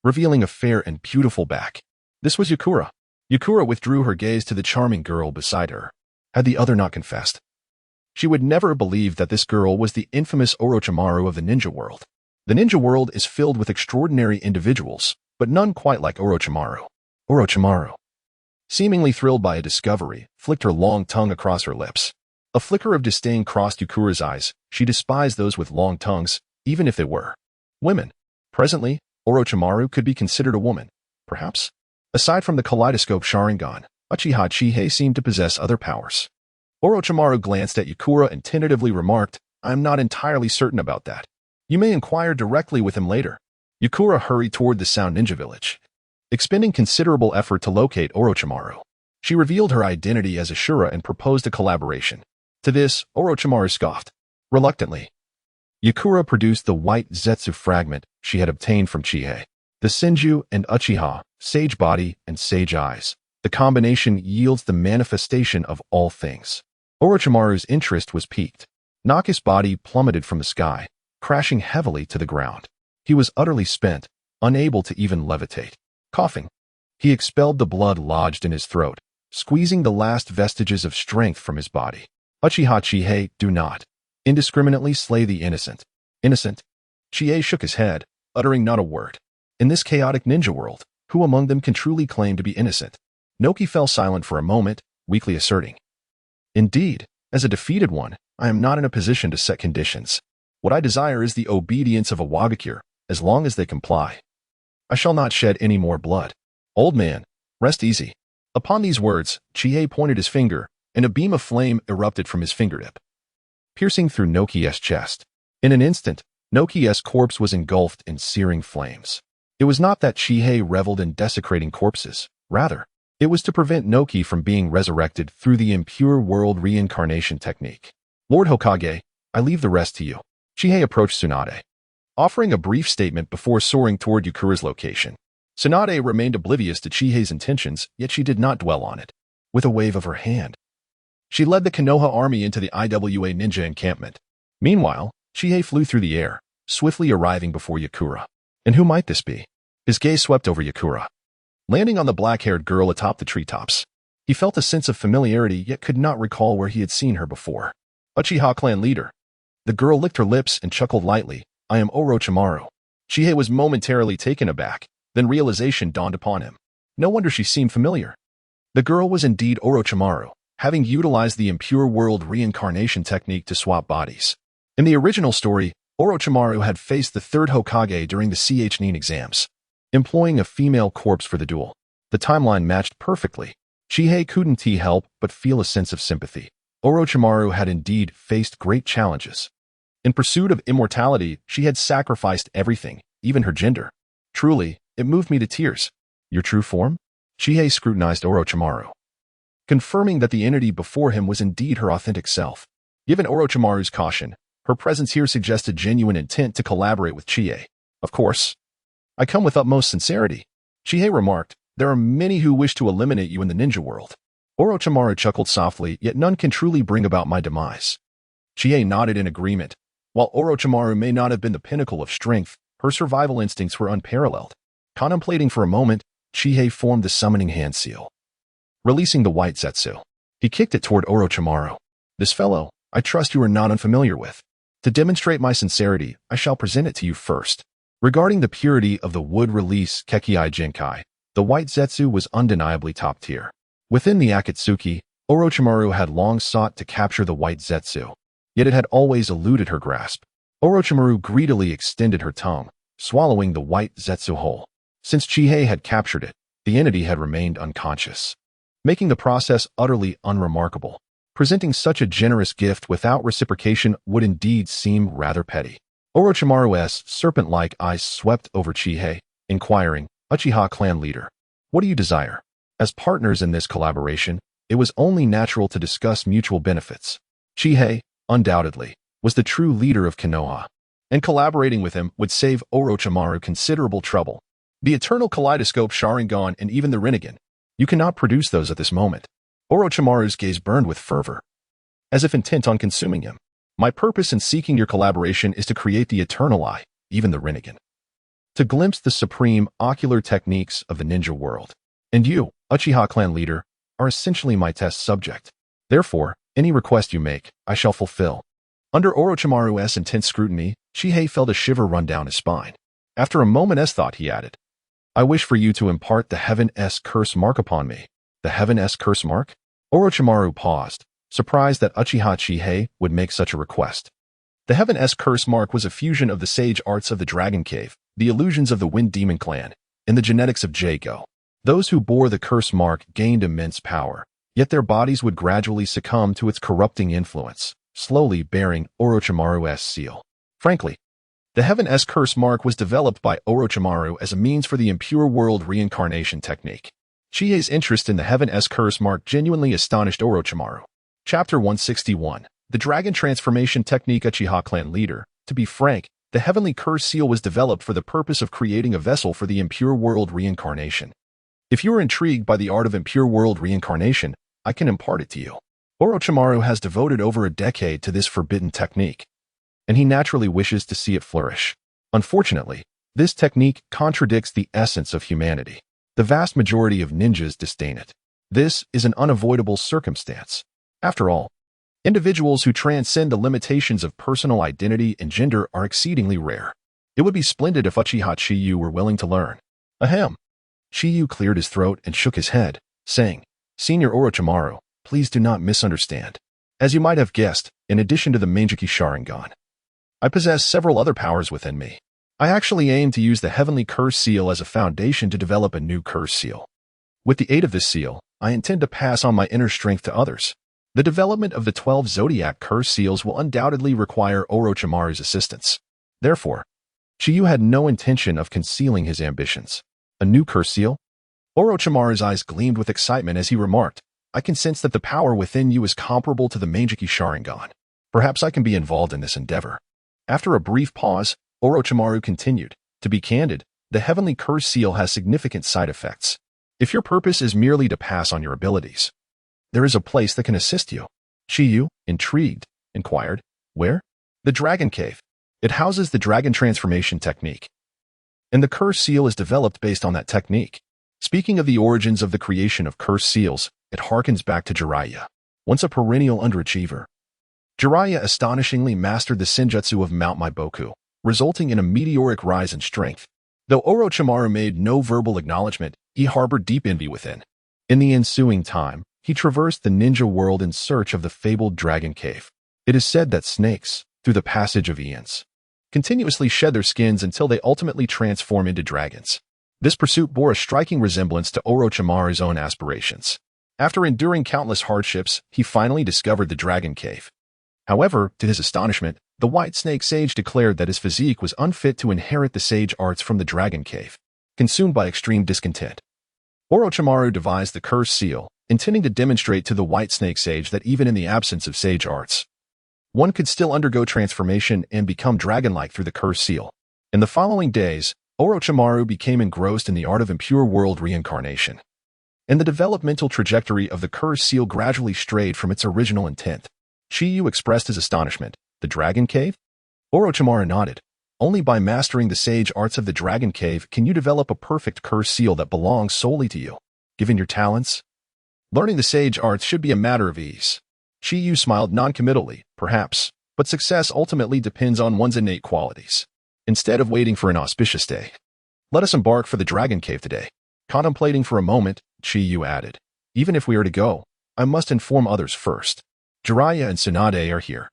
revealing a fair and beautiful back. This was Yakura. Yakura withdrew her gaze to the charming girl beside her. Had the other not confessed, she would never have believed that this girl was the infamous Orochimaru of the ninja world. The ninja world is filled with extraordinary individuals, but none quite like Orochimaru. Orochimaru, seemingly thrilled by a discovery, flicked her long tongue across her lips. A flicker of disdain crossed Yakura's eyes. She despised those with long tongues, even if they were women. Presently, Orochimaru could be considered a woman, perhaps. Aside from the kaleidoscope Sharingan, Uchiha Chihei seemed to possess other powers. Orochimaru glanced at Yakura and tentatively remarked, "I'm not entirely certain about that. You may inquire directly with him later." Yakura hurried toward the Sound Ninja Village, expending considerable effort to locate Orochimaru. She revealed her identity as Ashura and proposed a collaboration. To this, Orochimaru scoffed. Reluctantly, Yakura produced the white Zetsu fragment she had obtained from Chihei. The Senju and Uchiha, sage body and sage eyes. The combination yields the manifestation of all things. Orochimaru's interest was piqued. Naka's body plummeted from the sky, crashing heavily to the ground. He was utterly spent, unable to even levitate. Coughing, he expelled the blood lodged in his throat, squeezing the last vestiges of strength from his body. Uchiha Chiba, do not indiscriminately slay the innocent. Innocent? Chie shook his head, uttering not a word. In this chaotic ninja world, who among them can truly claim to be innocent? Noki fell silent for a moment, weakly asserting, "Indeed, as a defeated one, I am not in a position to set conditions. What I desire is the obedience of a Wagakure, as long as they comply. I shall not shed any more blood. Old man, rest easy." Upon these words, Chie pointed his finger, and a beam of flame erupted from his fingertip, piercing through Noki's chest. In an instant, Noki's corpse was engulfed in searing flames. It was not that Chie reveled in desecrating corpses. Rather, it was to prevent Noki from being resurrected through the impure world reincarnation technique. "Lord Hokage, I leave the rest to you." Chie approached Tsunade, offering a brief statement before soaring toward Yukura's location. Tsunade remained oblivious to Chie's intentions, yet she did not dwell on it. With a wave of her hand, she led the Konoha army into the IWA ninja encampment. Meanwhile, Chie flew through the air, swiftly arriving before Yukura. And who might this be? His gaze swept over Yukura, landing on the black-haired girl atop the treetops. He felt a sense of familiarity, yet could not recall where he had seen her before. Uchiha clan leader. The girl licked her lips and chuckled lightly. "I am Orochimaru." Chie was momentarily taken aback, then realization dawned upon him. No wonder she seemed familiar. The girl was indeed Orochimaru, having utilized the impure world reincarnation technique to swap bodies. In the original story, Orochimaru had faced the third Hokage during the Nin exams, employing a female corpse for the duel. The timeline matched perfectly. Chie couldn't help but feel a sense of sympathy. Orochimaru had indeed faced great challenges. In pursuit of immortality, she had sacrificed everything, even her gender. Truly, it moved me to tears. "Your true form?" Chie scrutinized Orochimaru, confirming that the entity before him was indeed her authentic self. Given Orochimaru's caution, her presence here suggested genuine intent to collaborate with Chie. "Of course. I come with utmost sincerity," Chie remarked. "There are many who wish to eliminate you in the ninja world." Orochimaru chuckled softly, "Yet none can truly bring about my demise." Chie nodded in agreement. While Orochimaru may not have been the pinnacle of strength, her survival instincts were unparalleled. Contemplating for a moment, Chie formed the summoning hand seal, releasing the white zetsu. He kicked it toward Orochimaru. "This fellow, I trust you are not unfamiliar with. To demonstrate my sincerity, I shall present it to you first." Regarding the purity of the wood release Kekkei Jinkai, the white zetsu was undeniably top tier. Within the Akatsuki, Orochimaru had long sought to capture the white zetsu, yet it had always eluded her grasp. Orochimaru greedily extended her tongue, swallowing the white zetsu whole. Since Chie had captured it, the entity had remained unconscious, making the process utterly unremarkable. Presenting such a generous gift without reciprocation would indeed seem rather petty. Orochimaru's serpent-like eyes swept over Chie, inquiring, "Uchiha clan leader, what do you desire?" As partners in this collaboration, it was only natural to discuss mutual benefits. Chie, undoubtedly, was the true leader of Konoha, and collaborating with him would save Orochimaru considerable trouble. The Eternal Kaleidoscope Sharingan and even the Rinnegan. You cannot produce those at this moment. Orochimaru's gaze burned with fervor, as if intent on consuming him. "My purpose in seeking your collaboration is to create the Eternal Eye, even the Rinnegan, to glimpse the supreme ocular techniques of the ninja world. And you, Uchiha clan leader, are essentially my test subject. Therefore, any request you make, I shall fulfill." Under Orochimaru's intense scrutiny, Chie felt a shiver run down his spine. After a moment's thought, he added, "I wish for you to impart the Heaven-S curse mark upon me." "The Heaven-S curse mark?" Orochimaru paused, surprised that Uchiha Chie would make such a request. The Heaven-S curse mark was a fusion of the sage arts of the Dragon Cave, the illusions of the Wind Demon clan, and the genetics of Jago. Those who bore the curse mark gained immense power, yet their bodies would gradually succumb to its corrupting influence, slowly bearing Orochimaru's seal. Frankly, the Heaven-S curse mark was developed by Orochimaru as a means for the impure world reincarnation technique. Chie's interest in the Heaven-S curse mark genuinely astonished Orochimaru. Chapter 161. The Dragon Transformation Technique. Uchiha clan leader. To be frank, the Heavenly Curse Seal was developed for the purpose of creating a vessel for the impure world reincarnation. If you are intrigued by the art of impure world reincarnation, I can impart it to you. Orochimaru has devoted over a decade to this forbidden technique, and he naturally wishes to see it flourish. Unfortunately, this technique contradicts the essence of humanity. The vast majority of ninjas disdain it. This is an unavoidable circumstance. After all, individuals who transcend the limitations of personal identity and gender are exceedingly rare. It would be splendid if Uchiha Chiba were willing to learn. Ahem. Chiba cleared his throat and shook his head, saying, Senior Orochimaru, please do not misunderstand. As you might have guessed, in addition to the Mangekyou Sharingan, I possess several other powers within me. I actually aim to use the Heavenly Curse Seal as a foundation to develop a new Curse Seal. With the aid of this seal, I intend to pass on my inner strength to others. The development of the 12 Zodiac Curse Seals will undoubtedly require Orochimaru's assistance. Therefore, Chiba had no intention of concealing his ambitions. A new Curse Seal? Orochimaru's eyes gleamed with excitement as he remarked, I can sense that the power within you is comparable to the Mangekyou Sharingan. Perhaps I can be involved in this endeavor. After a brief pause, Orochimaru continued, To be candid, the Heavenly Curse Seal has significant side effects. If your purpose is merely to pass on your abilities, there is a place that can assist you. Chiba, intrigued, inquired, Where? The Dragon Cave. It houses the Dragon Transformation technique, and the Curse Seal is developed based on that technique. Speaking of the origins of the creation of Curse Seals, it harkens back to Jiraiya. Once a perennial underachiever, Jiraiya astonishingly mastered the Senjutsu of Mount Maiboku, resulting in a meteoric rise in strength. Though Orochimaru made no verbal acknowledgement, he harbored deep envy within. In the ensuing time, he traversed the ninja world in search of the fabled Dragon Cave. It is said that snakes, through the passage of eons, continuously shed their skins until they ultimately transform into dragons. This pursuit bore a striking resemblance to Orochimaru's own aspirations. After enduring countless hardships, he finally discovered the Dragon Cave. However, to his astonishment, the White Snake Sage declared that his physique was unfit to inherit the sage arts from the Dragon Cave. Consumed by extreme discontent, Orochimaru devised the Curse Seal, intending to demonstrate to the White Snake Sage that even in the absence of sage arts, one could still undergo transformation and become dragon-like through the Curse Seal. In the following days, Orochimaru became engrossed in the art of impure world reincarnation, and the developmental trajectory of the Curse Seal gradually strayed from its original intent. Chiba expressed his astonishment. The Dragon Cave? Orochimaru nodded. Only by mastering the sage arts of the Dragon Cave can you develop a perfect Curse Seal that belongs solely to you. Given your talents, learning the sage arts should be a matter of ease. Chiba smiled noncommittally, perhaps, but success ultimately depends on one's innate qualities. Instead of waiting for an auspicious day, let us embark for the Dragon Cave today. Contemplating for a moment, Chiba added, Even if we are to go, I must inform others first. Jiraiya and Tsunade are here.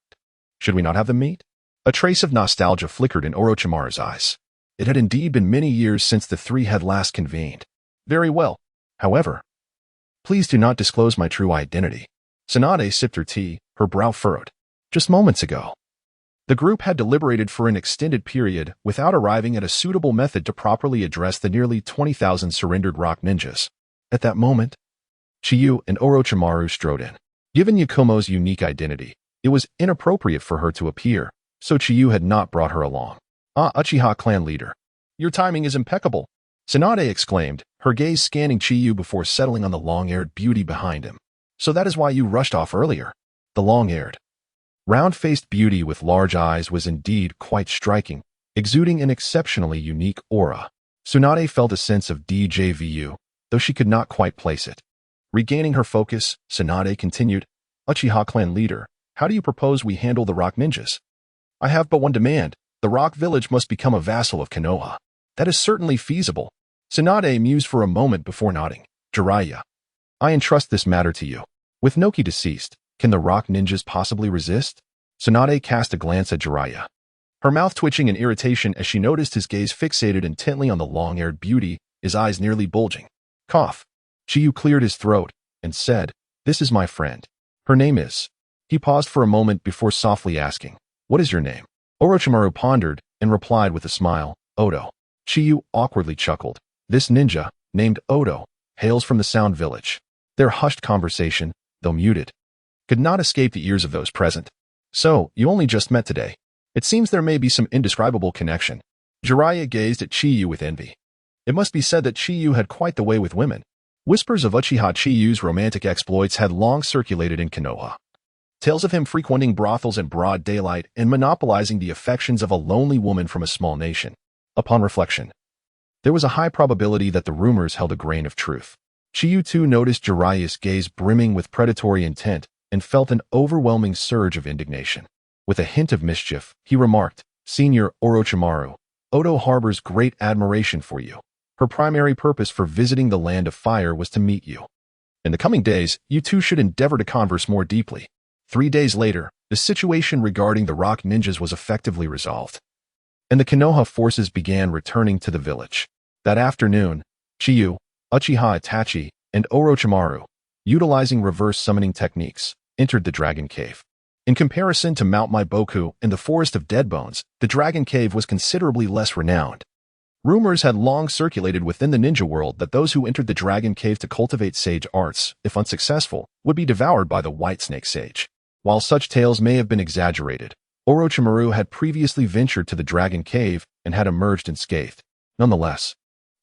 Should we not have them meet? A trace of nostalgia flickered in Orochimaru's eyes. It had indeed been many years since the three had last convened. Very well. However, please do not disclose my true identity. Tsunade sipped her tea, her brow furrowed. Just moments ago, the group had deliberated for an extended period without arriving at a suitable method to properly address the nearly 20,000 surrendered rock ninjas. At that moment, Chiba and Orochimaru strode in. Given Yakumo's unique identity, it was inappropriate for her to appear, so Chiba had not brought her along. Ah, Uchiha clan leader. Your timing is impeccable, Tsunade exclaimed, her gaze scanning Chiba before settling on the long-haired beauty behind him. So that is why you rushed off earlier. The long-haired, round-faced beauty with large eyes was indeed quite striking, exuding an exceptionally unique aura. Tsunade felt a sense of déjà vu, though she could not quite place it. Regaining her focus, Tsunade continued, Uchiha clan leader, how do you propose we handle the rock ninjas? I have but one demand. The rock village must become a vassal of Konoha. That is certainly feasible. Tsunade mused for a moment before nodding. Jiraiya, I entrust this matter to you. With Noki deceased, can the rock ninjas possibly resist? Tsunade cast a glance at Jiraiya, her mouth twitching in irritation as she noticed his gaze fixated intently on the long-haired beauty, his eyes nearly bulging. Cough. Chiba cleared his throat and said, This is my friend. Her name is... He paused for a moment before softly asking, What is your name? Orochimaru pondered and replied with a smile, Odo. Chiba awkwardly chuckled. This ninja, named Odo, hails from the Sound Village. Their hushed conversation, though muted, could not escape the ears of those present. So, you only just met today. It seems there may be some indescribable connection. Jiraiya gazed at Chiba with envy. It must be said that Chiba had quite the way with women. Whispers of Uchiha Chiyu's romantic exploits had long circulated in Konoha. Tales of him frequenting brothels in broad daylight and monopolizing the affections of a lonely woman from a small nation. Upon reflection, there was a high probability that the rumors held a grain of truth. Chiyu too noticed Jiraiya's gaze brimming with predatory intent and felt an overwhelming surge of indignation. With a hint of mischief, he remarked, "Senior Orochimaru, Odo harbors great admiration for you. Her primary purpose for visiting the Land of Fire was to meet you. In the coming days, you two should endeavor to converse more deeply." 3 days later, the situation regarding the rock ninjas was effectively resolved, and the Konoha forces began returning to the village. That afternoon, Chiyu, Uchiha Itachi, and Orochimaru, utilizing reverse summoning techniques, entered the Dragon Cave. In comparison to Mount Maiboku and the Forest of Dead Bones, the Dragon Cave was considerably less renowned. Rumors had long circulated within the ninja world that those who entered the Dragon Cave to cultivate sage arts, if unsuccessful, would be devoured by the White Snake Sage. While such tales may have been exaggerated, Orochimaru had previously ventured to the Dragon Cave and had emerged unscathed. Nonetheless,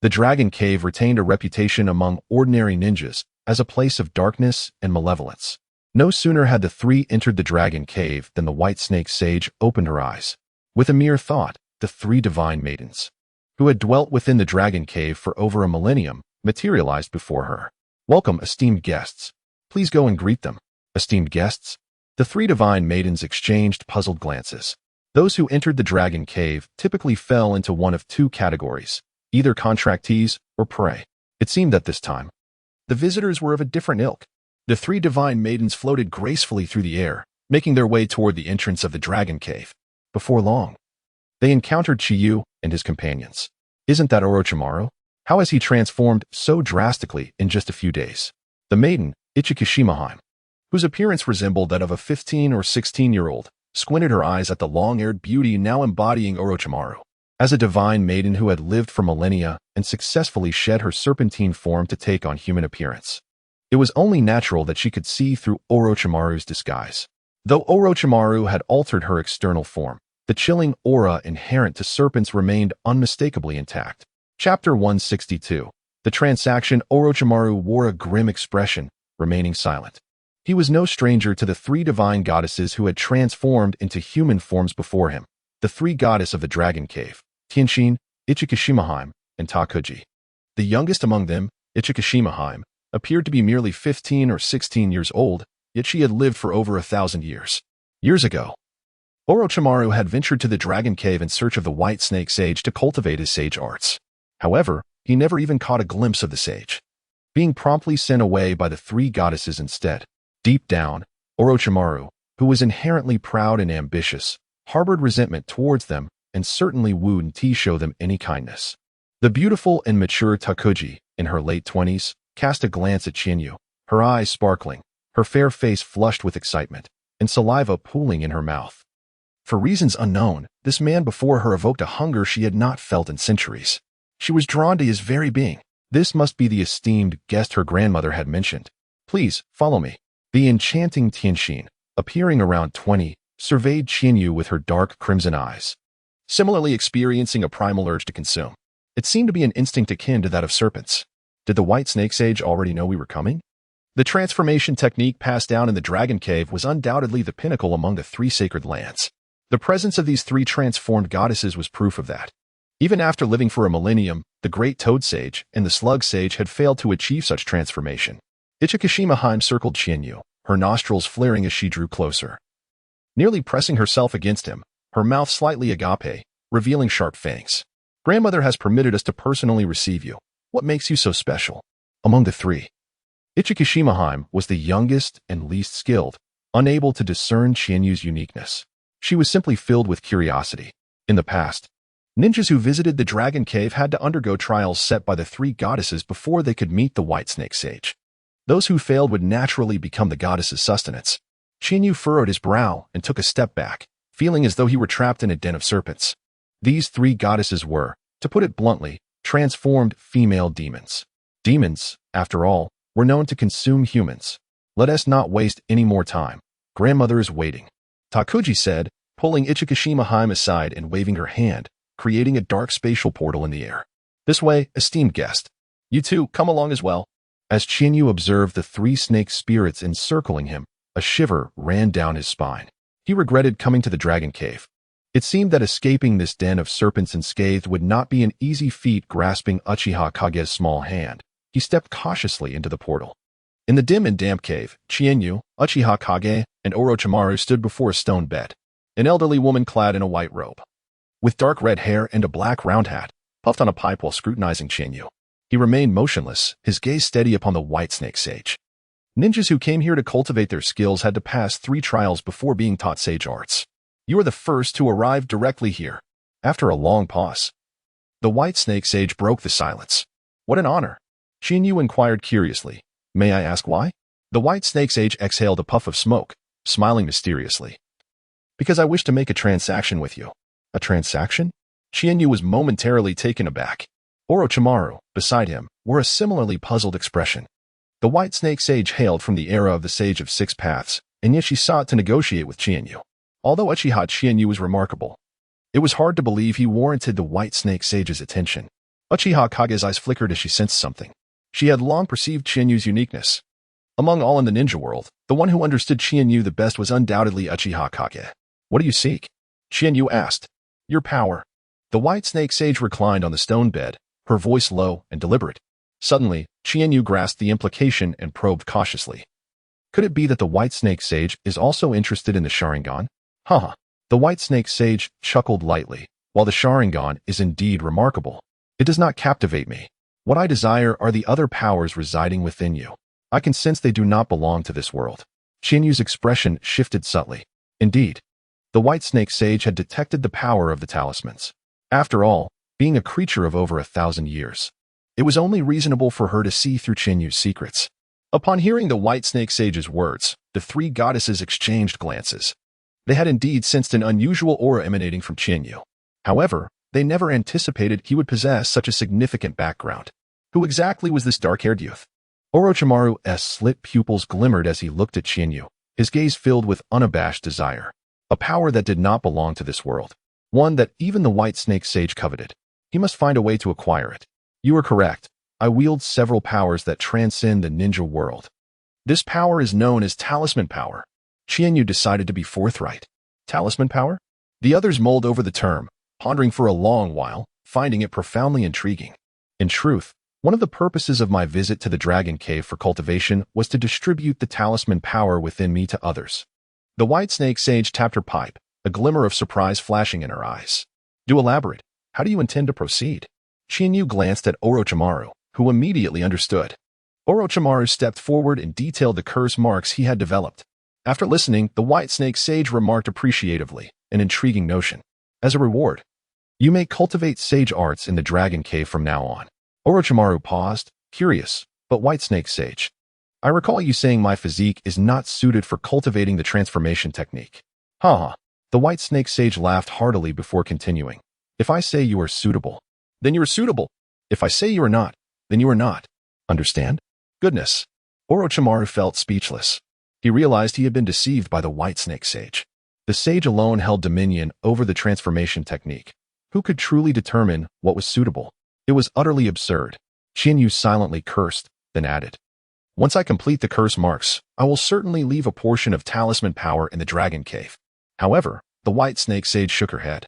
the Dragon Cave retained a reputation among ordinary ninjas as a place of darkness and malevolence. No sooner had the three entered the Dragon Cave than the White Snake Sage opened her eyes. With a mere thought, the three divine maidens, who had dwelt within the Dragon Cave for over a millennium, materialized before her. "Welcome, esteemed guests. Please go and greet them." Esteemed guests? The three divine maidens exchanged puzzled glances. Those who entered the Dragon Cave typically fell into one of two categories, either contractees or prey. It seemed that this time, the visitors were of a different ilk. The three divine maidens floated gracefully through the air, making their way toward the entrance of the Dragon Cave. Before long, they encountered Chiyu and his companions. "Isn't that Orochimaru? How has he transformed so drastically in just a few days?" The maiden, Ichikishima, whose appearance resembled that of a 15 or 16-year-old, squinted her eyes at the long-haired beauty now embodying Orochimaru. As a divine maiden who had lived for millennia and successfully shed her serpentine form to take on human appearance, it was only natural that she could see through Orochimaru's disguise. Though Orochimaru had altered her external form, the chilling aura inherent to serpents remained unmistakably intact. Chapter 162. The transaction. Orochimaru wore a grim expression, remaining silent. He was no stranger to the three divine goddesses who had transformed into human forms before him, the three goddesses of the Dragon Cave, Tenshin, Ichikishima, and Takuji. The youngest among them, Ichikishima, appeared to be merely 15 or 16 years old, yet she had lived for over 1,000 years. Years ago, Orochimaru had ventured to the Dragon Cave in search of the White Snake Sage to cultivate his sage arts. However, he never even caught a glimpse of the sage, being promptly sent away by the three goddesses instead. Deep down, Orochimaru, who was inherently proud and ambitious, harbored resentment towards them and certainly wouldn't show them any kindness. The beautiful and mature Takuji, in her late 20s, cast a glance at Chinyu, her eyes sparkling, her fair face flushed with excitement, and saliva pooling in her mouth. For reasons unknown, this man before her evoked a hunger she had not felt in centuries. She was drawn to his very being. This must be the esteemed guest her grandmother had mentioned. "Please, follow me." The enchanting Tenshin, appearing around 20, surveyed Chinyu with her dark crimson eyes, similarly experiencing a primal urge to consume. It seemed to be an instinct akin to that of serpents. Did the White Snake Sage already know we were coming? The transformation technique passed down in the Dragon Cave was undoubtedly the pinnacle among the three sacred lands. The presence of these three transformed goddesses was proof of that. Even after living for a millennium, the Great Toad Sage and the Slug Sage had failed to achieve such transformation. Ichikishima circled Chinyu, her nostrils flaring as she drew closer, nearly pressing herself against him, her mouth slightly agape, revealing sharp fangs. "Grandmother has permitted us to personally receive you. What makes you so special?" Among the three, Ichikishima was the youngest and least skilled, unable to discern Chinyu's uniqueness. She was simply filled with curiosity. In the past, ninjas who visited the Dragon Cave had to undergo trials set by the three goddesses before they could meet the White Snake Sage. Those who failed would naturally become the goddess's sustenance. Chinyu furrowed his brow and took a step back, feeling as though he were trapped in a den of serpents. These three goddesses were, to put it bluntly, transformed female demons. Demons, after all, were known to consume humans. "Let us not waste any more time. Grandmother is waiting," Takuji said, pulling Ichikishima aside and waving her hand, creating a dark spatial portal in the air. "This way, esteemed guest. You two, come along as well." As Qianyu observed the three snake spirits encircling him, a shiver ran down his spine. He regretted coming to the dragon cave. It seemed that escaping this den of serpents unscathed would not be an easy feat. Grasping Uchiha Kage's small hand, he stepped cautiously into the portal. In the dim and damp cave, Qianyu, Uchiha Kage, and Orochimaru stood before a stone bed. An elderly woman clad in a white robe, with dark red hair and a black round hat, puffed on a pipe while scrutinizing Qianyu. He remained motionless, his gaze steady upon the white snake sage. Ninjas who came here to cultivate their skills had to pass 3 trials before being taught sage arts. You are the first to arrive directly here. After a long pause, the white snake sage broke the silence. What an honor! Qianyu inquired curiously. May I ask why? The white snake sage exhaled a puff of smoke, smiling mysteriously. Because I wish to make a transaction with you. A transaction? Qianyu was momentarily taken aback. Orochimaru, beside him, wore a similarly puzzled expression. The white snake sage hailed from the era of the Sage of Six Paths, and yet she sought to negotiate with Qianyu. Although Uchiha Qianyu was remarkable, it was hard to believe he warranted the white snake sage's attention. Uchiha Kage's eyes flickered as she sensed something. She had long perceived Qianyu's uniqueness. Among all in the ninja world, the one who understood Qianyu the best was undoubtedly Uchiha Kage. What do you seek? Qianyu asked. Your power. The white snake sage reclined on the stone bed, her voice low and deliberate. Suddenly, Qianyu grasped the implication and probed cautiously. Could it be that the white snake sage is also interested in the Sharingan? Haha. The white snake sage chuckled lightly. While the Sharingan is indeed remarkable, it does not captivate me. What I desire are the other powers residing within you. I can sense they do not belong to this world. Qianyu's expression shifted subtly. Indeed, the white snake sage had detected the power of the talismans. After all, being a creature of over 1,000 years, it was only reasonable for her to see through Qianyu's secrets. Upon hearing the white snake sage's words, the 3 goddesses exchanged glances. They had indeed sensed an unusual aura emanating from Qianyu. However, they never anticipated he would possess such a significant background. Who exactly was this dark-haired youth? Orochimaru's slit pupils glimmered as he looked at Qianyu, his gaze filled with unabashed desire. A power that did not belong to this world. One that even the white snake sage coveted. He must find a way to acquire it. You are correct. I wield several powers that transcend the ninja world. This power is known as talisman power. Qianyu decided to be forthright. Talisman power? The others mulled over the term, pondering for a long while, finding it profoundly intriguing. In truth, one of the purposes of my visit to the Dragon Cave for cultivation was to distribute the talisman power within me to others. The white snake sage tapped her pipe, a glimmer of surprise flashing in her eyes. Do elaborate. How do you intend to proceed? Qianyu glanced at Orochimaru, who immediately understood. Orochimaru stepped forward and detailed the curse marks he had developed. After listening, the white snake sage remarked appreciatively, an intriguing notion. As a reward, you may cultivate sage arts in the Dragon Cave from now on. Orochimaru paused, curious, but white snake sage. I recall you saying my physique is not suited for cultivating the transformation technique. Haha. The white snake sage laughed heartily before continuing. If I say you are suitable, then you are suitable. If I say you are not, then you are not. Understand? Goodness. Orochimaru felt speechless. He realized he had been deceived by the white snake sage. The sage alone held dominion over the transformation technique. Who could truly determine what was suitable? It was utterly absurd. Qianyu silently cursed, then added, once I complete the curse marks, I will certainly leave a portion of talisman power in the Dragon Cave. However, the white snake sage shook her head.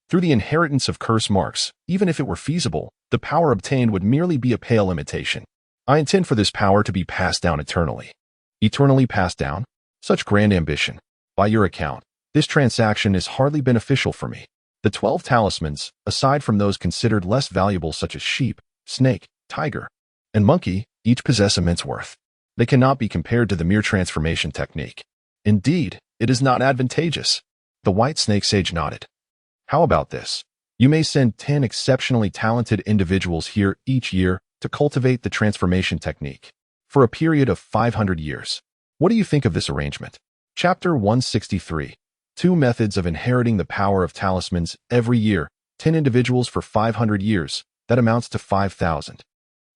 Through the inheritance of curse marks, even if it were feasible, the power obtained would merely be a pale imitation. I intend for this power to be passed down eternally. Eternally passed down? Such grand ambition. By your account, this transaction is hardly beneficial for me. The 12 talismans, aside from those considered less valuable such as sheep, snake, tiger, and monkey, each possess immense worth. They cannot be compared to the mere transformation technique. Indeed, it is not advantageous. The white snake sage nodded. How about this? You may send 10 exceptionally talented individuals here each year to cultivate the transformation technique for a period of 500 years. What do you think of this arrangement? Chapter 163. 2 methods of inheriting the power of talismans every year. 10 individuals for 500 years. That amounts to 5,000.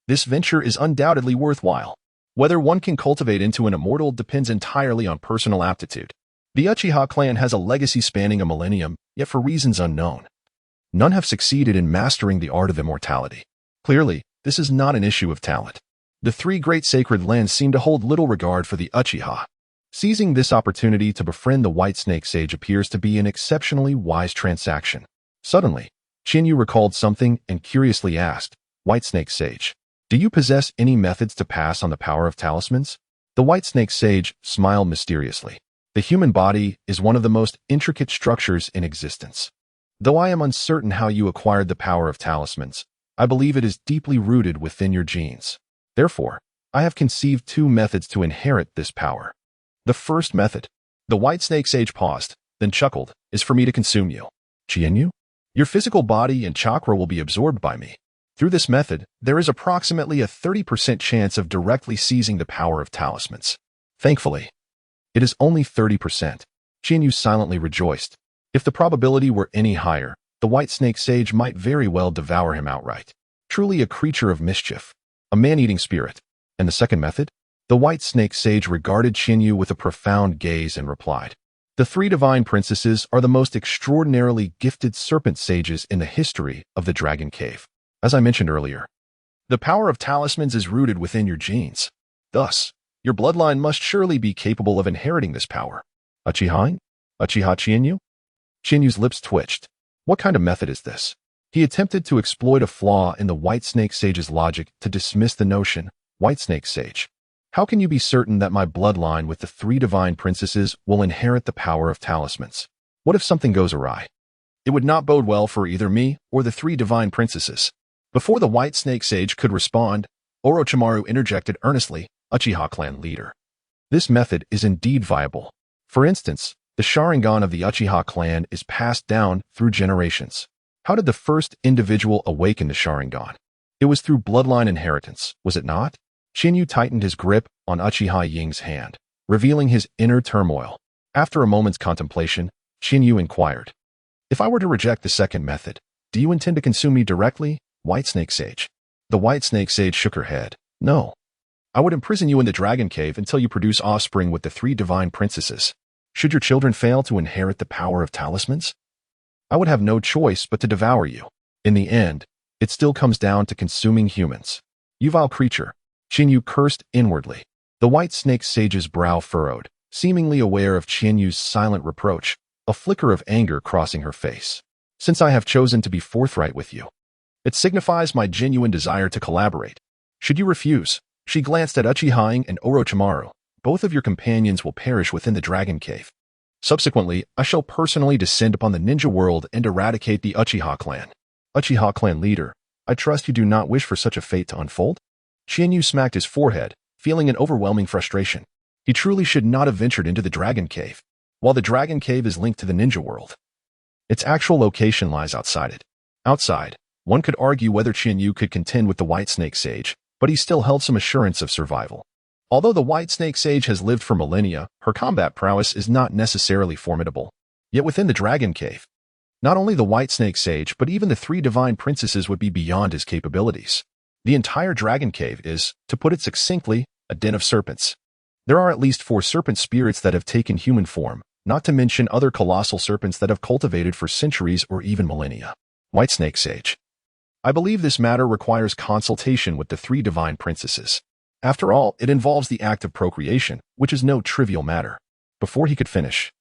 This venture is undoubtedly worthwhile. Whether one can cultivate into an immortal depends entirely on personal aptitude. The Uchiha clan has a legacy spanning a millennium, yet for reasons unknown, none have succeeded in mastering the art of immortality. Clearly, this is not an issue of talent. The three great sacred lands seem to hold little regard for the Uchiha. Seizing this opportunity to befriend the White Snake Sage appears to be an exceptionally wise transaction. Suddenly, Chinyu recalled something and curiously asked, White Snake Sage, do you possess any methods to pass on the power of talismans? The White Snake Sage smiled mysteriously. The human body is one of the most intricate structures in existence. Though I am uncertain how you acquired the power of talismans, I believe it is deeply rooted within your genes. Therefore, I have conceived two methods to inherit this power. The first method, the White Snake Sage paused, then chuckled, is for me to consume you. Chinyu? Your physical body and chakra will be absorbed by me. Through this method, there is approximately a 30% chance of directly seizing the power of talismans. Thankfully, it is only 30%. Chinyu silently rejoiced. If the probability were any higher, the White Snake Sage might very well devour him outright. Truly a creature of mischief, a man-eating spirit. And the second method? The White Snake Sage regarded Chinyu with a profound gaze and replied, the three divine princesses are the most extraordinarily gifted serpent sages in the history of the Dragon Cave. As I mentioned earlier, the power of talismans is rooted within your genes. Thus, your bloodline must surely be capable of inheriting this power. Uchiha? Uchiha Chinyu? Chinyu's lips twitched. What kind of method is this? He attempted to exploit a flaw in the White Snake Sage's logic to dismiss the notion, White Snake Sage. How can you be certain that my bloodline with the three divine princesses will inherit the power of talismans? What if something goes awry? It would not bode well for either me or the three divine princesses. Before the White Snake Sage could respond, Orochimaru interjected earnestly, Uchiha clan leader. This method is indeed viable. For instance, the Sharingan of the Uchiha clan is passed down through generations. How did the first individual awaken the Sharingan? It was through bloodline inheritance, was it not? Chinyu tightened his grip on Uchiha Ying's hand, revealing his inner turmoil. After a moment's contemplation, Chinyu inquired, if I were to reject the second method, do you intend to consume me directly, White Snake Sage? The White Snake Sage shook her head. No. I would imprison you in the Dragon Cave until you produce offspring with the three divine princesses. Should your children fail to inherit the power of talismans, I would have no choice but to devour you. In the end, it still comes down to consuming humans. You vile creature. Chinyu cursed inwardly. The White Snake Sage's brow furrowed, seemingly aware of Chinyu's silent reproach, a flicker of anger crossing her face. Since I have chosen to be forthright with you, it signifies my genuine desire to collaborate. Should you refuse, she glanced at Uchiha and Orochimaru. Both of your companions will perish within the Dragon Cave. Subsequently, I shall personally descend upon the ninja world and eradicate the Uchiha clan. Uchiha clan leader, I trust you do not wish for such a fate to unfold? Chinyu smacked his forehead, feeling an overwhelming frustration. He truly should not have ventured into the Dragon Cave. While the Dragon Cave is linked to the ninja world, its actual location lies outside it. Outside, one could argue whether Chinyu could contend with the White Snake Sage, but he still held some assurance of survival. Although the White Snake Sage has lived for millennia, her combat prowess is not necessarily formidable. Yet within the Dragon Cave, not only the White Snake Sage, but even the three divine princesses would be beyond his capabilities. The entire Dragon Cave is, to put it succinctly, a den of serpents. There are at least 4 serpent spirits that have taken human form, not to mention other colossal serpents that have cultivated for centuries or even millennia. White Snake Sage. I believe this matter requires consultation with the three divine princesses. After all, it involves the act of procreation, which is no trivial matter. Before he could finish,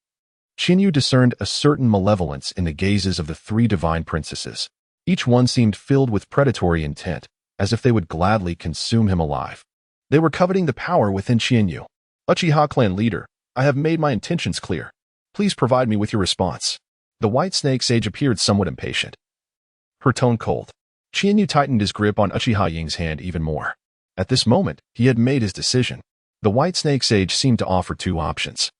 Chinyu discerned a certain malevolence in the gazes of the three divine princesses. Each one seemed filled with predatory intent, as if they would gladly consume him alive. They were coveting the power within Chinyu. Uchiha clan leader, I have made my intentions clear. Please provide me with your response. The White Snake Sage appeared somewhat impatient, her tone cold. Chinyu tightened his grip on Uchiha Ying's hand even more. At this moment, he had made his decision. The White Snake Sage seemed to offer 2 options.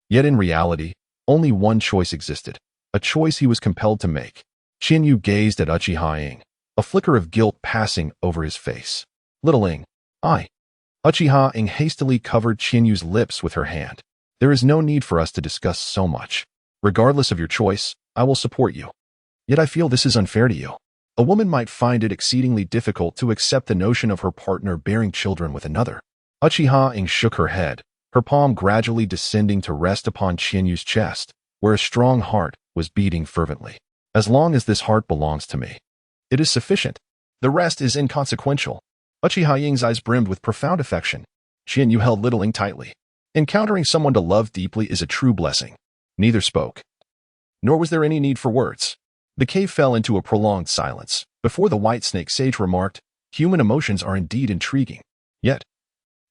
Yet in reality, only one choice existed, a choice he was compelled to make. Chinyu gazed at Uchiha Ying, a flicker of guilt passing over his face. Little Ying, Uchiha Ying hastily covered Chinyu's lips with her hand. There is no need for us to discuss so much. Regardless of your choice, I will support you. Yet I feel this is unfair to you. A woman might find it exceedingly difficult to accept the notion of her partner bearing children with another. Uchiha Ying shook her head, her palm gradually descending to rest upon Chinyu's chest, where a strong heart was beating fervently. As long as this heart belongs to me, it is sufficient. The rest is inconsequential. Uchiha Ying's eyes brimmed with profound affection. Qianyu held little Ling tightly. Encountering someone to love deeply is a true blessing. Neither spoke. Nor was there any need for words. The cave fell into a prolonged silence. Before the white snake sage remarked, "Human emotions are indeed intriguing. Yet,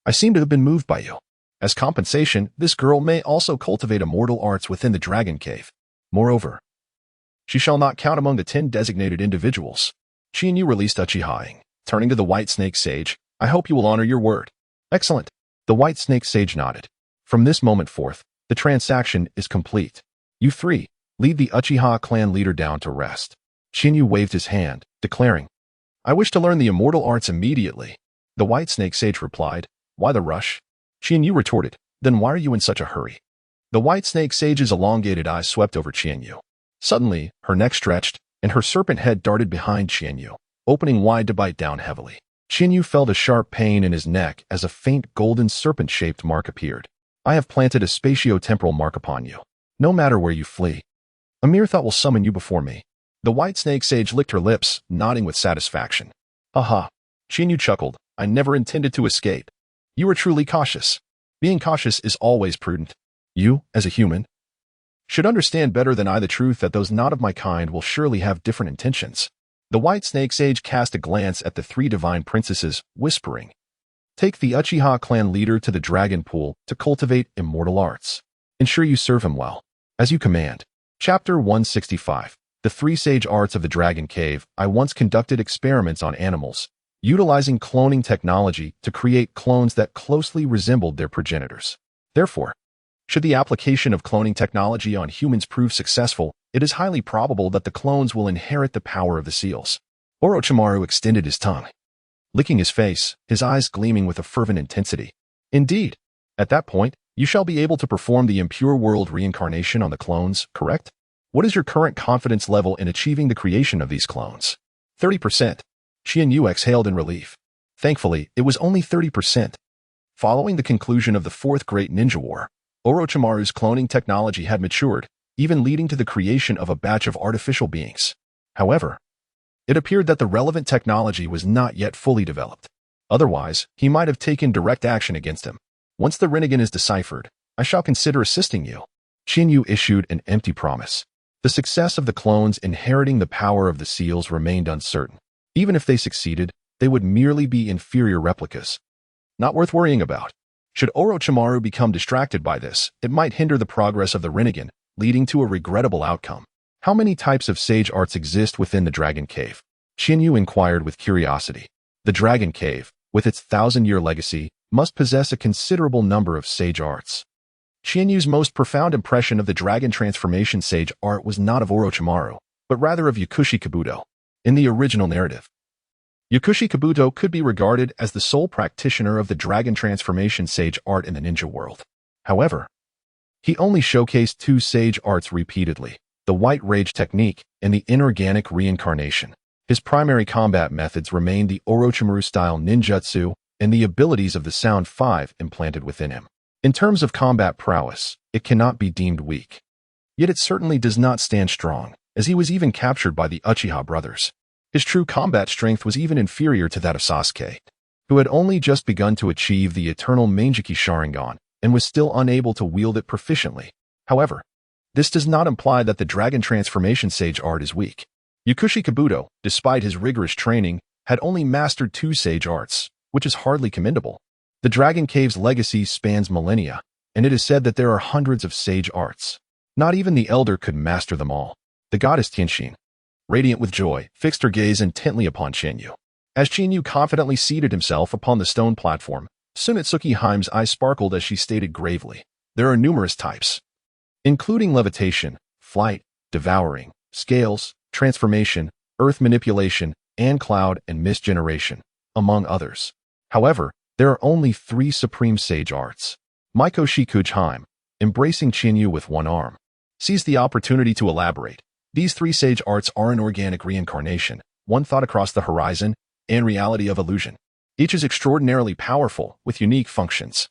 I seem to have been moved by you. As compensation, this girl may also cultivate immortal arts within the dragon cave. Moreover, she shall not count among the 10 designated individuals." Qianyu released Uchiha Ying. Turning to the white snake sage, "I hope you will honor your word." "Excellent." The white snake sage nodded. "From this moment forth, the transaction is complete. You three, lead the Uchiha clan leader down to rest." Qianyu waved his hand, declaring, "I wish to learn the immortal arts immediately." The white snake sage replied, "Why the rush?" Qianyu retorted, "Then why are you in such a hurry?" The white snake sage's elongated eyes swept over Qianyu. Suddenly, her neck stretched, and her serpent head darted behind Qianyu, opening wide to bite down heavily. Qianyu felt a sharp pain in his neck as a faint golden serpent-shaped mark appeared. "I have planted a spatio-temporal mark upon you. No matter where you flee, a mere thought will summon you before me." The white snake sage licked her lips, nodding with satisfaction. "Aha." Qianyu chuckled. "I never intended to escape. You are truly cautious. Being cautious is always prudent. You, as a human, should understand better than I the truth that those not of my kind will surely have different intentions." The white snake sage cast a glance at the 3 divine princesses, whispering, "Take the Uchiha clan leader to the dragon pool to cultivate immortal arts. Ensure you serve him well, as you command." Chapter 165. The 3 sage arts of the dragon cave. I once conducted experiments on animals, utilizing cloning technology to create clones that closely resembled their progenitors. Therefore, should the application of cloning technology on humans prove successful, it is highly probable that the clones will inherit the power of the seals. Orochimaru extended his tongue, licking his face, his eyes gleaming with a fervent intensity. "Indeed, at that point, you shall be able to perform the impure world reincarnation on the clones, correct? What is your current confidence level in achieving the creation of these clones?" 30%. Qianyu exhaled in relief. Thankfully, it was only 30%. Following the conclusion of the 4th Great Ninja War, Orochimaru's cloning technology had matured, even leading to the creation of a batch of artificial beings. However, it appeared that the relevant technology was not yet fully developed. Otherwise, he might have taken direct action against him. "Once the Rinnegan is deciphered, I shall consider assisting you." Qianyu issued an empty promise. The success of the clones inheriting the power of the seals remained uncertain. Even if they succeeded, they would merely be inferior replicas. Not worth worrying about. Should Orochimaru become distracted by this, it might hinder the progress of the Rinnegan, leading to a regrettable outcome. "How many types of sage arts exist within the Dragon Cave?" Qianyu inquired with curiosity. The Dragon Cave, with its 1,000-year legacy, must possess a considerable number of sage arts. Qianyu's most profound impression of the dragon transformation sage art was not of Orochimaru, but rather of Yakushi Kabuto. In the original narrative, Yakushi Kabuto could be regarded as the sole practitioner of the dragon transformation sage art in the ninja world. However, he only showcased 2 sage arts repeatedly, the White Rage technique and the inorganic reincarnation. His primary combat methods remained the Orochimaru-style ninjutsu and the abilities of the Sound 5 implanted within him. In terms of combat prowess, it cannot be deemed weak. Yet it certainly does not stand strong, as he was even captured by the Uchiha brothers. His true combat strength was even inferior to that of Sasuke, who had only just begun to achieve the eternal Manjiki Sharingan and was still unable to wield it proficiently. However, this does not imply that the dragon transformation sage art is weak. Yakushi Kabuto, despite his rigorous training, had only mastered 2 sage arts, which is hardly commendable. The Dragon Cave's legacy spans millennia, and it is said that there are hundreds of sage arts. Not even the Elder could master them all. The goddess Tianxin, radiant with joy, fixed her gaze intently upon Qianyu. As Qianyu confidently seated himself upon the stone platform, Tsunetsuki Haim's eyes sparkled as she stated gravely, "There are numerous types, including levitation, flight, devouring, scales, transformation, earth manipulation, and cloud and mist generation, among others. However, there are only 3 supreme sage arts." Maiko Shikuj, embracing Qianyu with one arm, seized the opportunity to elaborate. "These 3 sage arts are an organic reincarnation, one thought across the horizon, and reality of illusion. Each is extraordinarily powerful, with unique functions."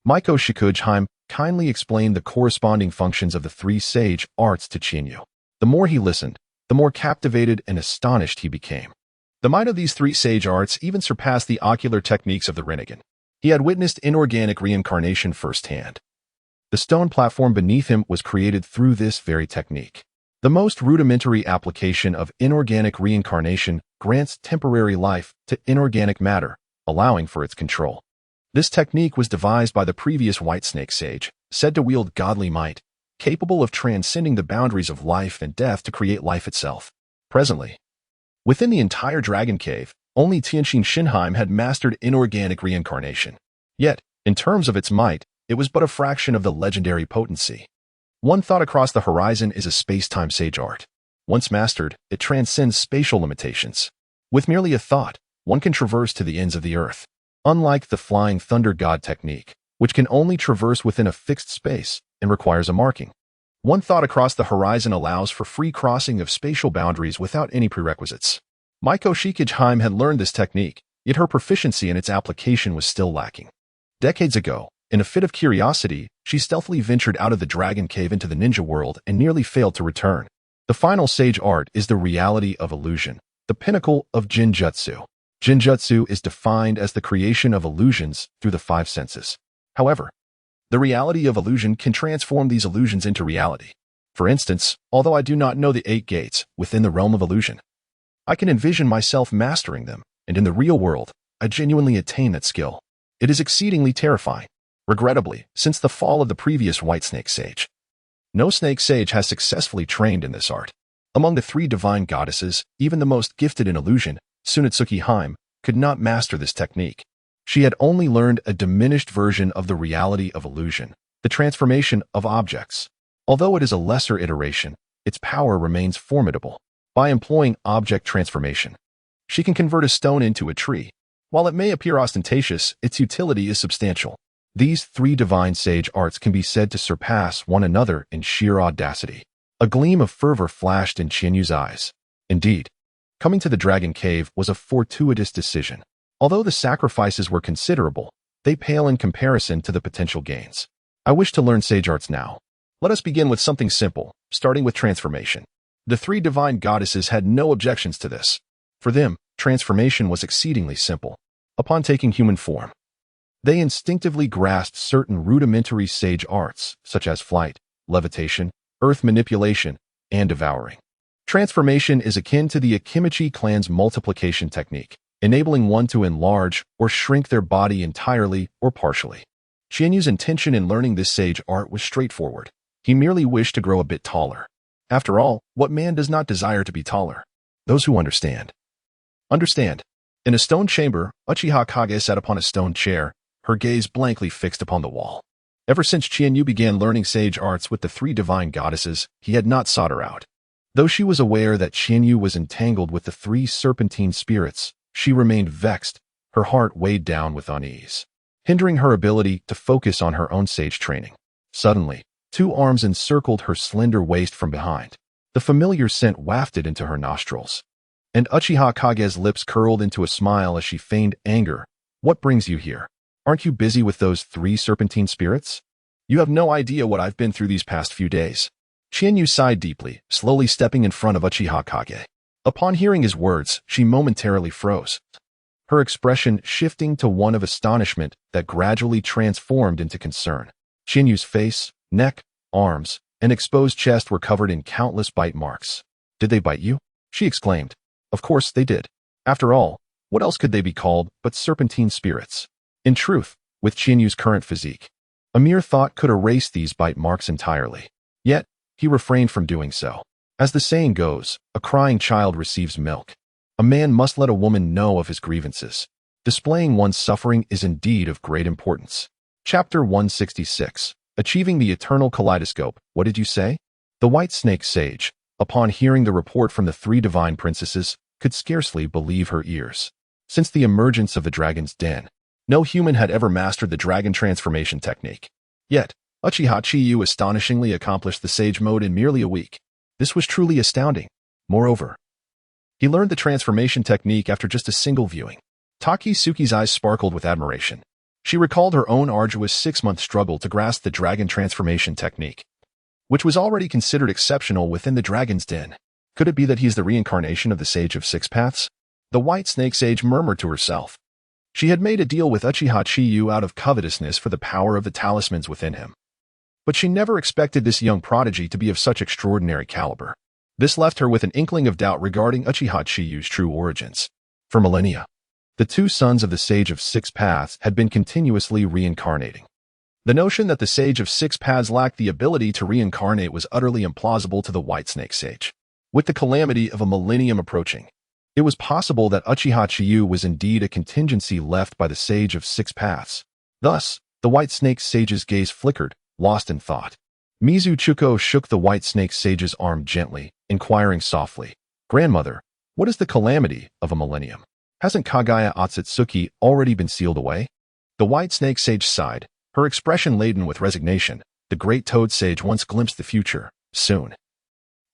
Maiko Shikuj kindly explained the corresponding functions of the 3 sage arts to Qianyu. The more he listened, the more captivated and astonished he became. The might of these three sage arts even surpassed the ocular techniques of the Rinnegan. He had witnessed inorganic reincarnation firsthand. The stone platform beneath him was created through this very technique. The most rudimentary application of inorganic reincarnation grants temporary life to inorganic matter, allowing for its control. This technique was devised by the previous Whitesnake sage, said to wield godly might, capable of transcending the boundaries of life and death to create life itself. Presently, within the entire Dragon Cave, only Tianqin Shinheim had mastered inorganic reincarnation. Yet, in terms of its might, it was but a fraction of the legendary potency. One thought across the horizon is a space-time sage art. Once mastered, it transcends spatial limitations. With merely a thought, one can traverse to the ends of the earth. Unlike the flying thunder god technique, which can only traverse within a fixed space and requires a marking. One thought across the horizon allows for free crossing of spatial boundaries without any prerequisites. Maiko Shikijheim had learned this technique, yet her proficiency in its application was still lacking. Decades ago, in a fit of curiosity, she stealthily ventured out of the Dragon Cave into the ninja world and nearly failed to return. The final sage art is the reality of illusion, the pinnacle of Jinjutsu. Jinjutsu is defined as the creation of illusions through the five senses. However, the reality of illusion can transform these illusions into reality. For instance, although I do not know the 8 gates within the realm of illusion, I can envision myself mastering them, and in the real world, I genuinely attain that skill. It is exceedingly terrifying. Regrettably, since the fall of the previous Whitesnake sage, no snake sage has successfully trained in this art. Among the 3 divine goddesses, even the most gifted in illusion, Tsunetsuki Heim, could not master this technique. She had only learned a diminished version of the reality of illusion, the transformation of objects. Although it is a lesser iteration, its power remains formidable. By employing object transformation, she can convert a stone into a tree. While it may appear ostentatious, its utility is substantial. These 3 divine sage arts can be said to surpass one another in sheer audacity. A gleam of fervor flashed in Qianyu's eyes. Indeed, coming to the Dragon Cave was a fortuitous decision. Although the sacrifices were considerable, they pale in comparison to the potential gains. I wish to learn sage arts now. Let us begin with something simple, starting with transformation. The 3 divine goddesses had no objections to this. For them, transformation was exceedingly simple. Upon taking human form, they instinctively grasped certain rudimentary sage arts, such as flight, levitation, earth manipulation, and devouring. Transformation is akin to the Akimichi clan's multiplication technique, enabling one to enlarge or shrink their body entirely or partially. Qianyu's intention in learning this sage art was straightforward. He merely wished to grow a bit taller. After all, what man does not desire to be taller? Those who understand. Understand. In a stone chamber, Uchiha Kage sat upon a stone chair, her gaze blankly fixed upon the wall. Ever since Qianyu began learning sage arts with the 3 divine goddesses, he had not sought her out. Though she was aware that Qianyu was entangled with the 3 serpentine spirits, she remained vexed, her heart weighed down with unease, hindering her ability to focus on her own sage training. Suddenly, 2 arms encircled her slender waist from behind. The familiar scent wafted into her nostrils, and Uchiha Kage's lips curled into a smile as she feigned anger. What brings you here? Aren't you busy with those 3 serpentine spirits? You have no idea what I've been through these past few days. Qianyu sighed deeply, slowly stepping in front of Uchiha Kage. Upon hearing his words, she momentarily froze, her expression shifting to one of astonishment that gradually transformed into concern. Qianyu's face, neck, arms, and exposed chest were covered in countless bite marks. Did they bite you? She exclaimed. Of course they did. After all, what else could they be called but serpentine spirits? In truth, with Qianyu's current physique, a mere thought could erase these bite marks entirely. Yet, he refrained from doing so. As the saying goes, a crying child receives milk. A man must let a woman know of his grievances. Displaying one's suffering is indeed of great importance. Chapter 166. Achieving the Eternal Kaleidoscope. What did you say? The Whitesnake sage, upon hearing the report from the 3 divine princesses, could scarcely believe her ears. Since the emergence of the dragon's den, no human had ever mastered the dragon transformation technique. Yet, Uchiha Chiyu astonishingly accomplished the sage mode in merely a week. This was truly astounding. Moreover, he learned the transformation technique after just a single viewing. Takisuki's eyes sparkled with admiration. She recalled her own arduous 6-month struggle to grasp the dragon transformation technique, which was already considered exceptional within the dragon's den. Could it be that he is the reincarnation of the Sage of 6 Paths? The white snake sage murmured to herself. She had made a deal with Uchiha Chiba out of covetousness for the power of the talismans within him. But she never expected this young prodigy to be of such extraordinary caliber. This left her with an inkling of doubt regarding Uchiha Chiba's true origins. For millennia, the two sons of the Sage of Six Paths had been continuously reincarnating. The notion that the Sage of Six Paths lacked the ability to reincarnate was utterly implausible to the White Snake Sage. With the calamity of a millennium approaching, it was possible that Uchiha Chiba was indeed a contingency left by the Sage of Six Paths. Thus, the White Snake Sage's gaze flickered, lost in thought. Mizuchuko shook the White Snake Sage's arm gently, inquiring softly, "Grandmother, what is the calamity of a millennium? Hasn't Kaguya Otsutsuki already been sealed away?" The White Snake Sage sighed, her expression laden with resignation. The Great Toad Sage once glimpsed the future. Soon,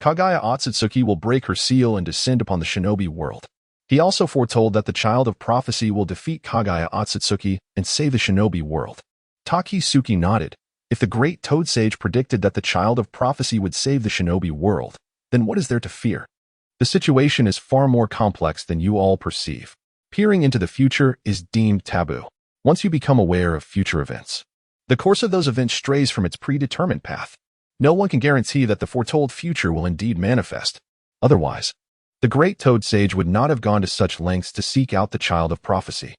Kaguya Otsutsuki will break her seal and descend upon the shinobi world. He also foretold that the Child of Prophecy will defeat Kaguya Otsutsuki and save the shinobi world. Takisuki nodded. If the Great Toad Sage predicted that the Child of Prophecy would save the shinobi world, then what is there to fear? The situation is far more complex than you all perceive. Peering into the future is deemed taboo. Once you become aware of future events, the course of those events strays from its predetermined path. No one can guarantee that the foretold future will indeed manifest. Otherwise, the Great Toad Sage would not have gone to such lengths to seek out the Child of Prophecy.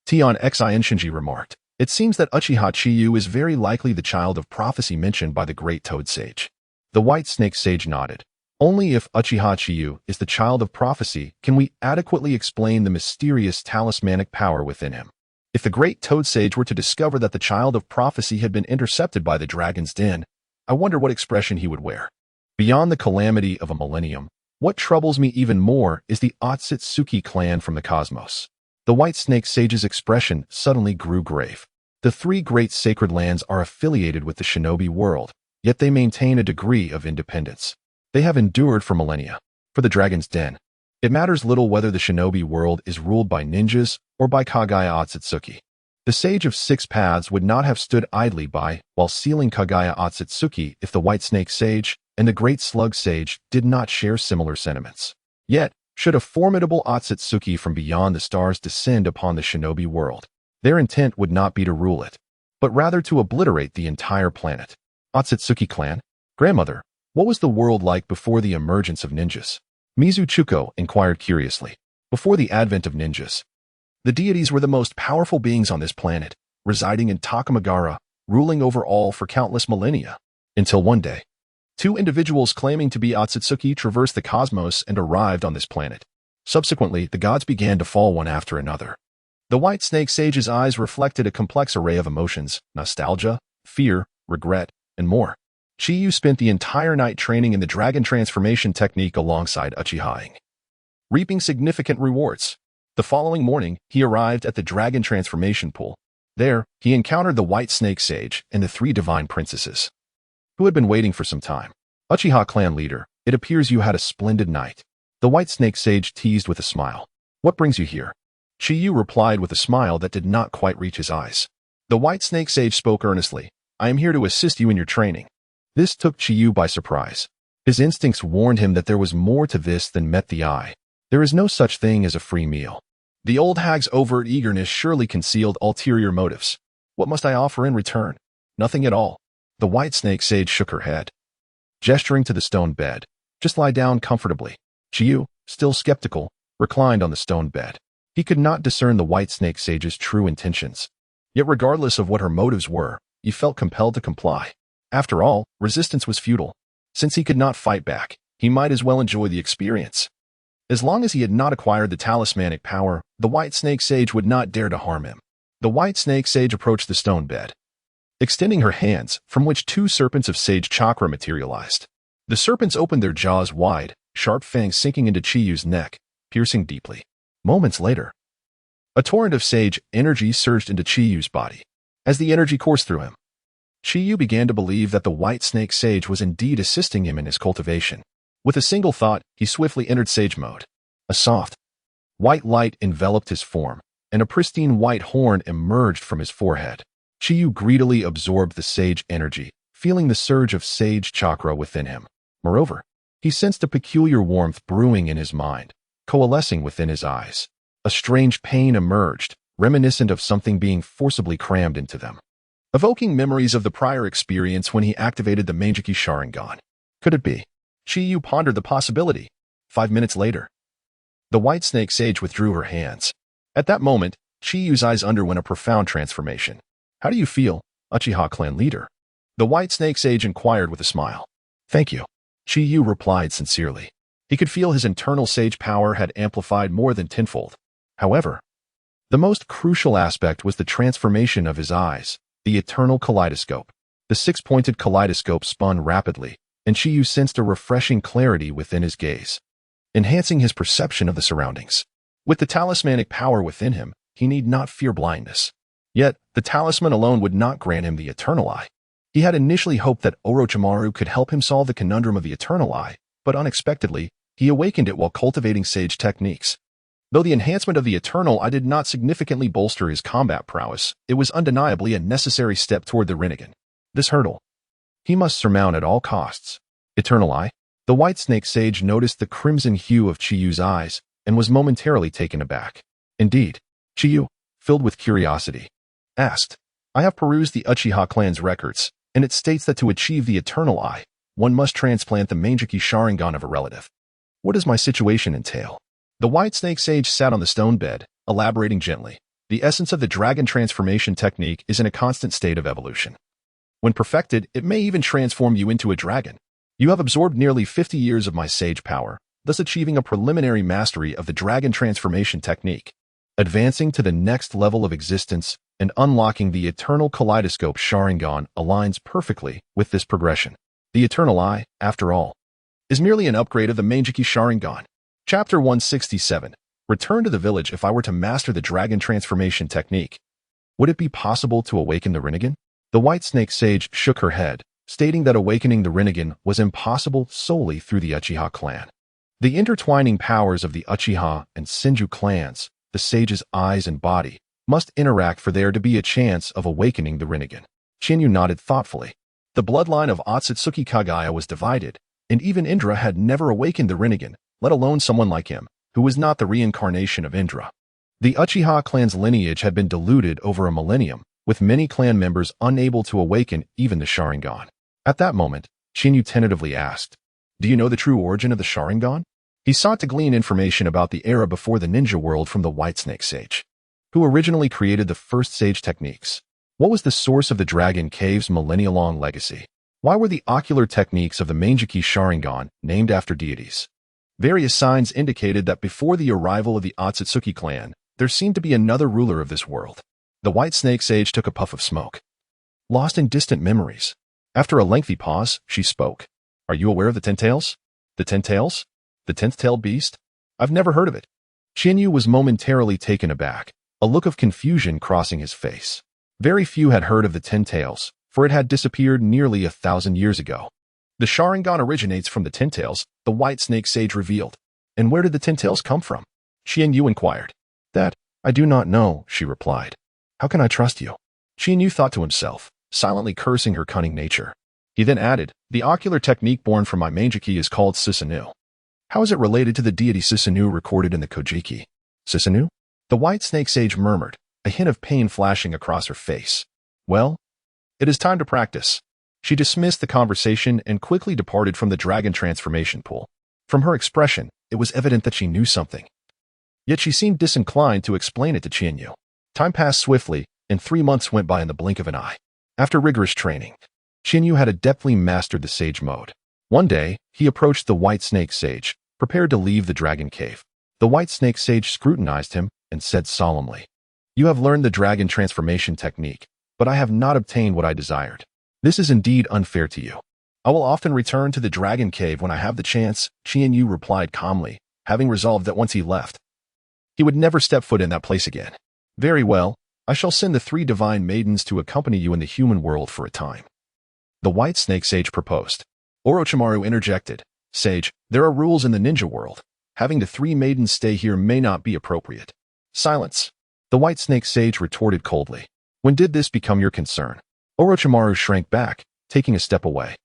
Tion Xin Shinji remarked, "It seems that Uchiha Chiba is very likely the Child of Prophecy mentioned by the Great Toad Sage." The White Snake Sage nodded. "Only if Uchiha Chiba is the Child of Prophecy can we adequately explain the mysterious talismanic power within him. If the Great Toad Sage were to discover that the Child of Prophecy had been intercepted by the Dragon's Den, I wonder what expression he would wear. Beyond the calamity of a millennium, what troubles me even more is the Otsutsuki clan from the cosmos." The White Snake Sage's expression suddenly grew grave. The three great sacred lands are affiliated with the shinobi world, yet they maintain a degree of independence. They have endured for millennia. For the Dragon's Den, it matters little whether the shinobi world is ruled by ninjas or by Kaguya Otsutsuki. The Sage of Six Paths would not have stood idly by while sealing Kaguya Otsutsuki if the White Snake Sage and the Great Slug Sage did not share similar sentiments. Yet, should a formidable Otsutsuki from beyond the stars descend upon the shinobi world, their intent would not be to rule it, but rather to obliterate the entire planet. Otsutsuki clan? Grandmother, what was the world like before the emergence of ninjas? Mizuchuko inquired curiously. Before the advent of ninjas, the deities were the most powerful beings on this planet, residing in Takamagara, ruling over all for countless millennia. Until one day, two individuals claiming to be Otsutsuki traversed the cosmos and arrived on this planet. Subsequently, the gods began to fall one after another. The White Snake Sage's eyes reflected a complex array of emotions: nostalgia, fear, regret, and more. Chiyu spent the entire night training in the dragon transformation technique alongside Uchiha, reaping significant rewards. The following morning, he arrived at the dragon transformation pool. There, he encountered the White Snake Sage and the three divine princesses, who had been waiting for some time. Uchiha clan leader, it appears you had a splendid night. The White Snake Sage teased with a smile. What brings you here? Chiyu replied with a smile that did not quite reach his eyes. The White Snake Sage spoke earnestly. I am here to assist you in your training. This took Chiyu by surprise. His instincts warned him that there was more to this than met the eye. There is no such thing as a free meal. The old hag's overt eagerness surely concealed ulterior motives. What must I offer in return? Nothing at all. The White Snake Sage shook her head, gesturing to the stone bed. Just lie down comfortably. Chiyu, still skeptical, reclined on the stone bed. He could not discern the White Snake Sage's true intentions. Yet regardless of what her motives were, he felt compelled to comply. After all, resistance was futile. Since he could not fight back, he might as well enjoy the experience. As long as he had not acquired the talismanic power, the White Snake Sage would not dare to harm him. The White Snake Sage approached the stone bed, extending her hands, from which two serpents of sage chakra materialized. The serpents opened their jaws wide, sharp fangs sinking into Chiyu's neck, piercing deeply. Moments later, a torrent of sage energy surged into Chiyu's body. As the energy coursed through him, Chiyu began to believe that the White Snake Sage was indeed assisting him in his cultivation. With a single thought, he swiftly entered sage mode. A soft, white light enveloped his form, and a pristine white horn emerged from his forehead. Chiyu greedily absorbed the sage energy, feeling the surge of sage chakra within him. Moreover, he sensed a peculiar warmth brewing in his mind, coalescing within his eyes. A strange pain emerged, reminiscent of something being forcibly crammed into them, evoking memories of the prior experience when he activated the Manjiki Sharingan. Could it be? Chiyu pondered the possibility. 5 minutes later, the White Snake Sage withdrew her hands. At that moment, Chiyu's eyes underwent a profound transformation. How do you feel, Uchiha clan leader? The White Snake Sage inquired with a smile. Thank you. Chiyu replied sincerely. He could feel his internal sage power had amplified more than tenfold. However, the most crucial aspect was the transformation of his eyes, the eternal kaleidoscope. The six-pointed kaleidoscope spun rapidly, and Chiyu sensed a refreshing clarity within his gaze, enhancing his perception of the surroundings. With the talismanic power within him, he need not fear blindness. Yet, the talisman alone would not grant him the eternal eye. He had initially hoped that Orochimaru could help him solve the conundrum of the eternal eye, but unexpectedly, he awakened it while cultivating sage techniques. Though the enhancement of the eternal eye did not significantly bolster his combat prowess, it was undeniably a necessary step toward the Rinnegan. This hurdle he must surmount at all costs. Eternal eye? The White Snake Sage noticed the crimson hue of Chiyu's eyes and was momentarily taken aback. Indeed, Chiyu, filled with curiosity, asked, I have perused the Uchiha clan's records, and it states that to achieve the eternal eye, one must transplant the Manjiki Sharingan of a relative. What does my situation entail? The White Snake Sage sat on the stone bed, elaborating gently. The essence of the dragon transformation technique is in a constant state of evolution. When perfected, it may even transform you into a dragon. You have absorbed nearly 50 years of my sage power, thus achieving a preliminary mastery of the dragon transformation technique. Advancing to the next level of existence and unlocking the eternal kaleidoscope Sharingan aligns perfectly with this progression. The eternal eye, after all, is merely an upgrade of the Manjiki Sharingan. Chapter 167. Return to the village. If I were to master the dragon transformation technique, would it be possible to awaken the Rinnegan? The White Snake Sage shook her head, stating that awakening the Rinnegan was impossible solely through the Uchiha clan. The intertwining powers of the Uchiha and Senju clans, the sage's eyes and body, must interact for there to be a chance of awakening the Rinnegan. Shinyu nodded thoughtfully. The bloodline of Otsutsuki Kagaya was divided, and even Indra had never awakened the Rinnegan, let alone someone like him, who was not the reincarnation of Indra. The Uchiha clan's lineage had been diluted over a millennium, with many clan members unable to awaken even the Sharingan. At that moment, Shinyu tentatively asked, Do you know the true origin of the Sharingan? He sought to glean information about the era before the ninja world from the White Snake Sage, who originally created the first sage techniques. What was the source of the Dragon Cave's millennia-long legacy? Why were the ocular techniques of the Manjiki Sharingan named after deities? Various signs indicated that before the arrival of the Otsutsuki clan, there seemed to be another ruler of this world. The White Snake Sage took a puff of smoke. Lost in distant memories. After a lengthy pause, she spoke. Are you aware of the Ten Tails? The Ten Tails? The 10th-tailed beast? I've never heard of it. Shinyu was momentarily taken aback, a look of confusion crossing his face. Very few had heard of the 10 Tails, for it had disappeared nearly 1,000 years ago. The Sharingan originates from the 10 Tails, the White Snake Sage revealed. And where did the 10 Tails come from? Shinyu inquired. That, I do not know, she replied. How can I trust you? Shinyu thought to himself, silently cursing her cunning nature. He then added, the ocular technique born from my Manjiki is called Susanoo. How is it related to the deity Susanoo recorded in the Kojiki? Susanoo? The White Snake Sage murmured, a hint of pain flashing across her face. Well, it is time to practice. She dismissed the conversation and quickly departed from the dragon transformation pool. From her expression, it was evident that she knew something. Yet she seemed disinclined to explain it to Chinyu. Time passed swiftly, and 3 months went by in the blink of an eye. After rigorous training, Chinyu had adeptly mastered the sage mode. One day, he approached the White Snake Sage, prepared to leave the dragon cave. The White Snake Sage scrutinized him and said solemnly, You have learned the dragon transformation technique, but I have not obtained what I desired. This is indeed unfair to you. I will often return to the dragon cave when I have the chance, Qianyu replied calmly, having resolved that once he left, he would never step foot in that place again. Very well, I shall send the 3 divine maidens to accompany you in the human world for a time. The White Snake Sage proposed. Orochimaru interjected, Sage, there are rules in the ninja world. Having the 3 maidens stay here may not be appropriate. Silence. The White Snake Sage retorted coldly. When did this become your concern? Orochimaru shrank back, taking a step away.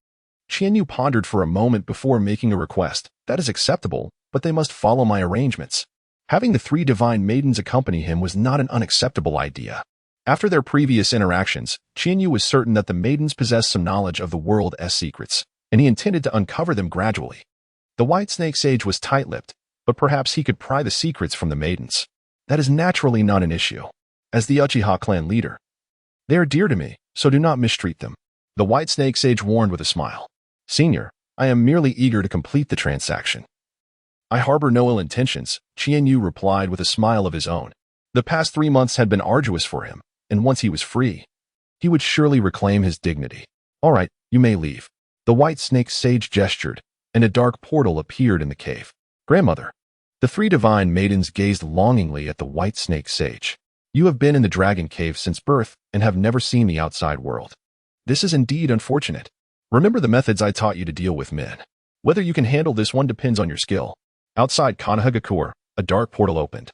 Qianyu pondered for a moment before making a request. That is acceptable, but they must follow my arrangements. Having the three divine maidens accompany him was not an unacceptable idea. After their previous interactions, Qianyu was certain that the maidens possessed some knowledge of the world's secrets, and he intended to uncover them gradually. The White Snake Sage was tight-lipped, but perhaps he could pry the secrets from the maidens. That is naturally not an issue. As the Uchiha clan leader, they are dear to me, so do not mistreat them. The White Snake Sage warned with a smile. Senior, I am merely eager to complete the transaction. I harbor no ill intentions, Qianyu replied with a smile of his own. The past 3 months had been arduous for him, and once he was free, he would surely reclaim his dignity. All right, you may leave. The White Snake Sage gestured, and a dark portal appeared in the cave. Grandmother. The three divine maidens gazed longingly at the White Snake Sage. You have been in the Dragon Cave since birth and have never seen the outside world. This is indeed unfortunate. Remember the methods I taught you to deal with men. Whether you can handle this one depends on your skill. Outside Konohagakure, a dark portal opened,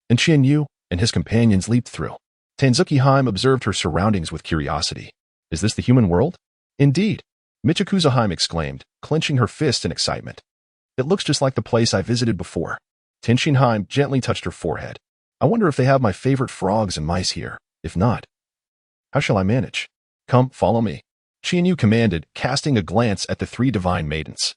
and Qianyu and his companions leaped through. Tanzuki-Heim observed her surroundings with curiosity. Is this the human world? Indeed, Michikuza-Heim exclaimed, clenching her fist in excitement. It looks just like the place I visited before. Tenshin-Heim gently touched her forehead. I wonder if they have my favorite frogs and mice here. If not, how shall I manage? Come, follow me. Qianyu commanded, casting a glance at the three divine maidens.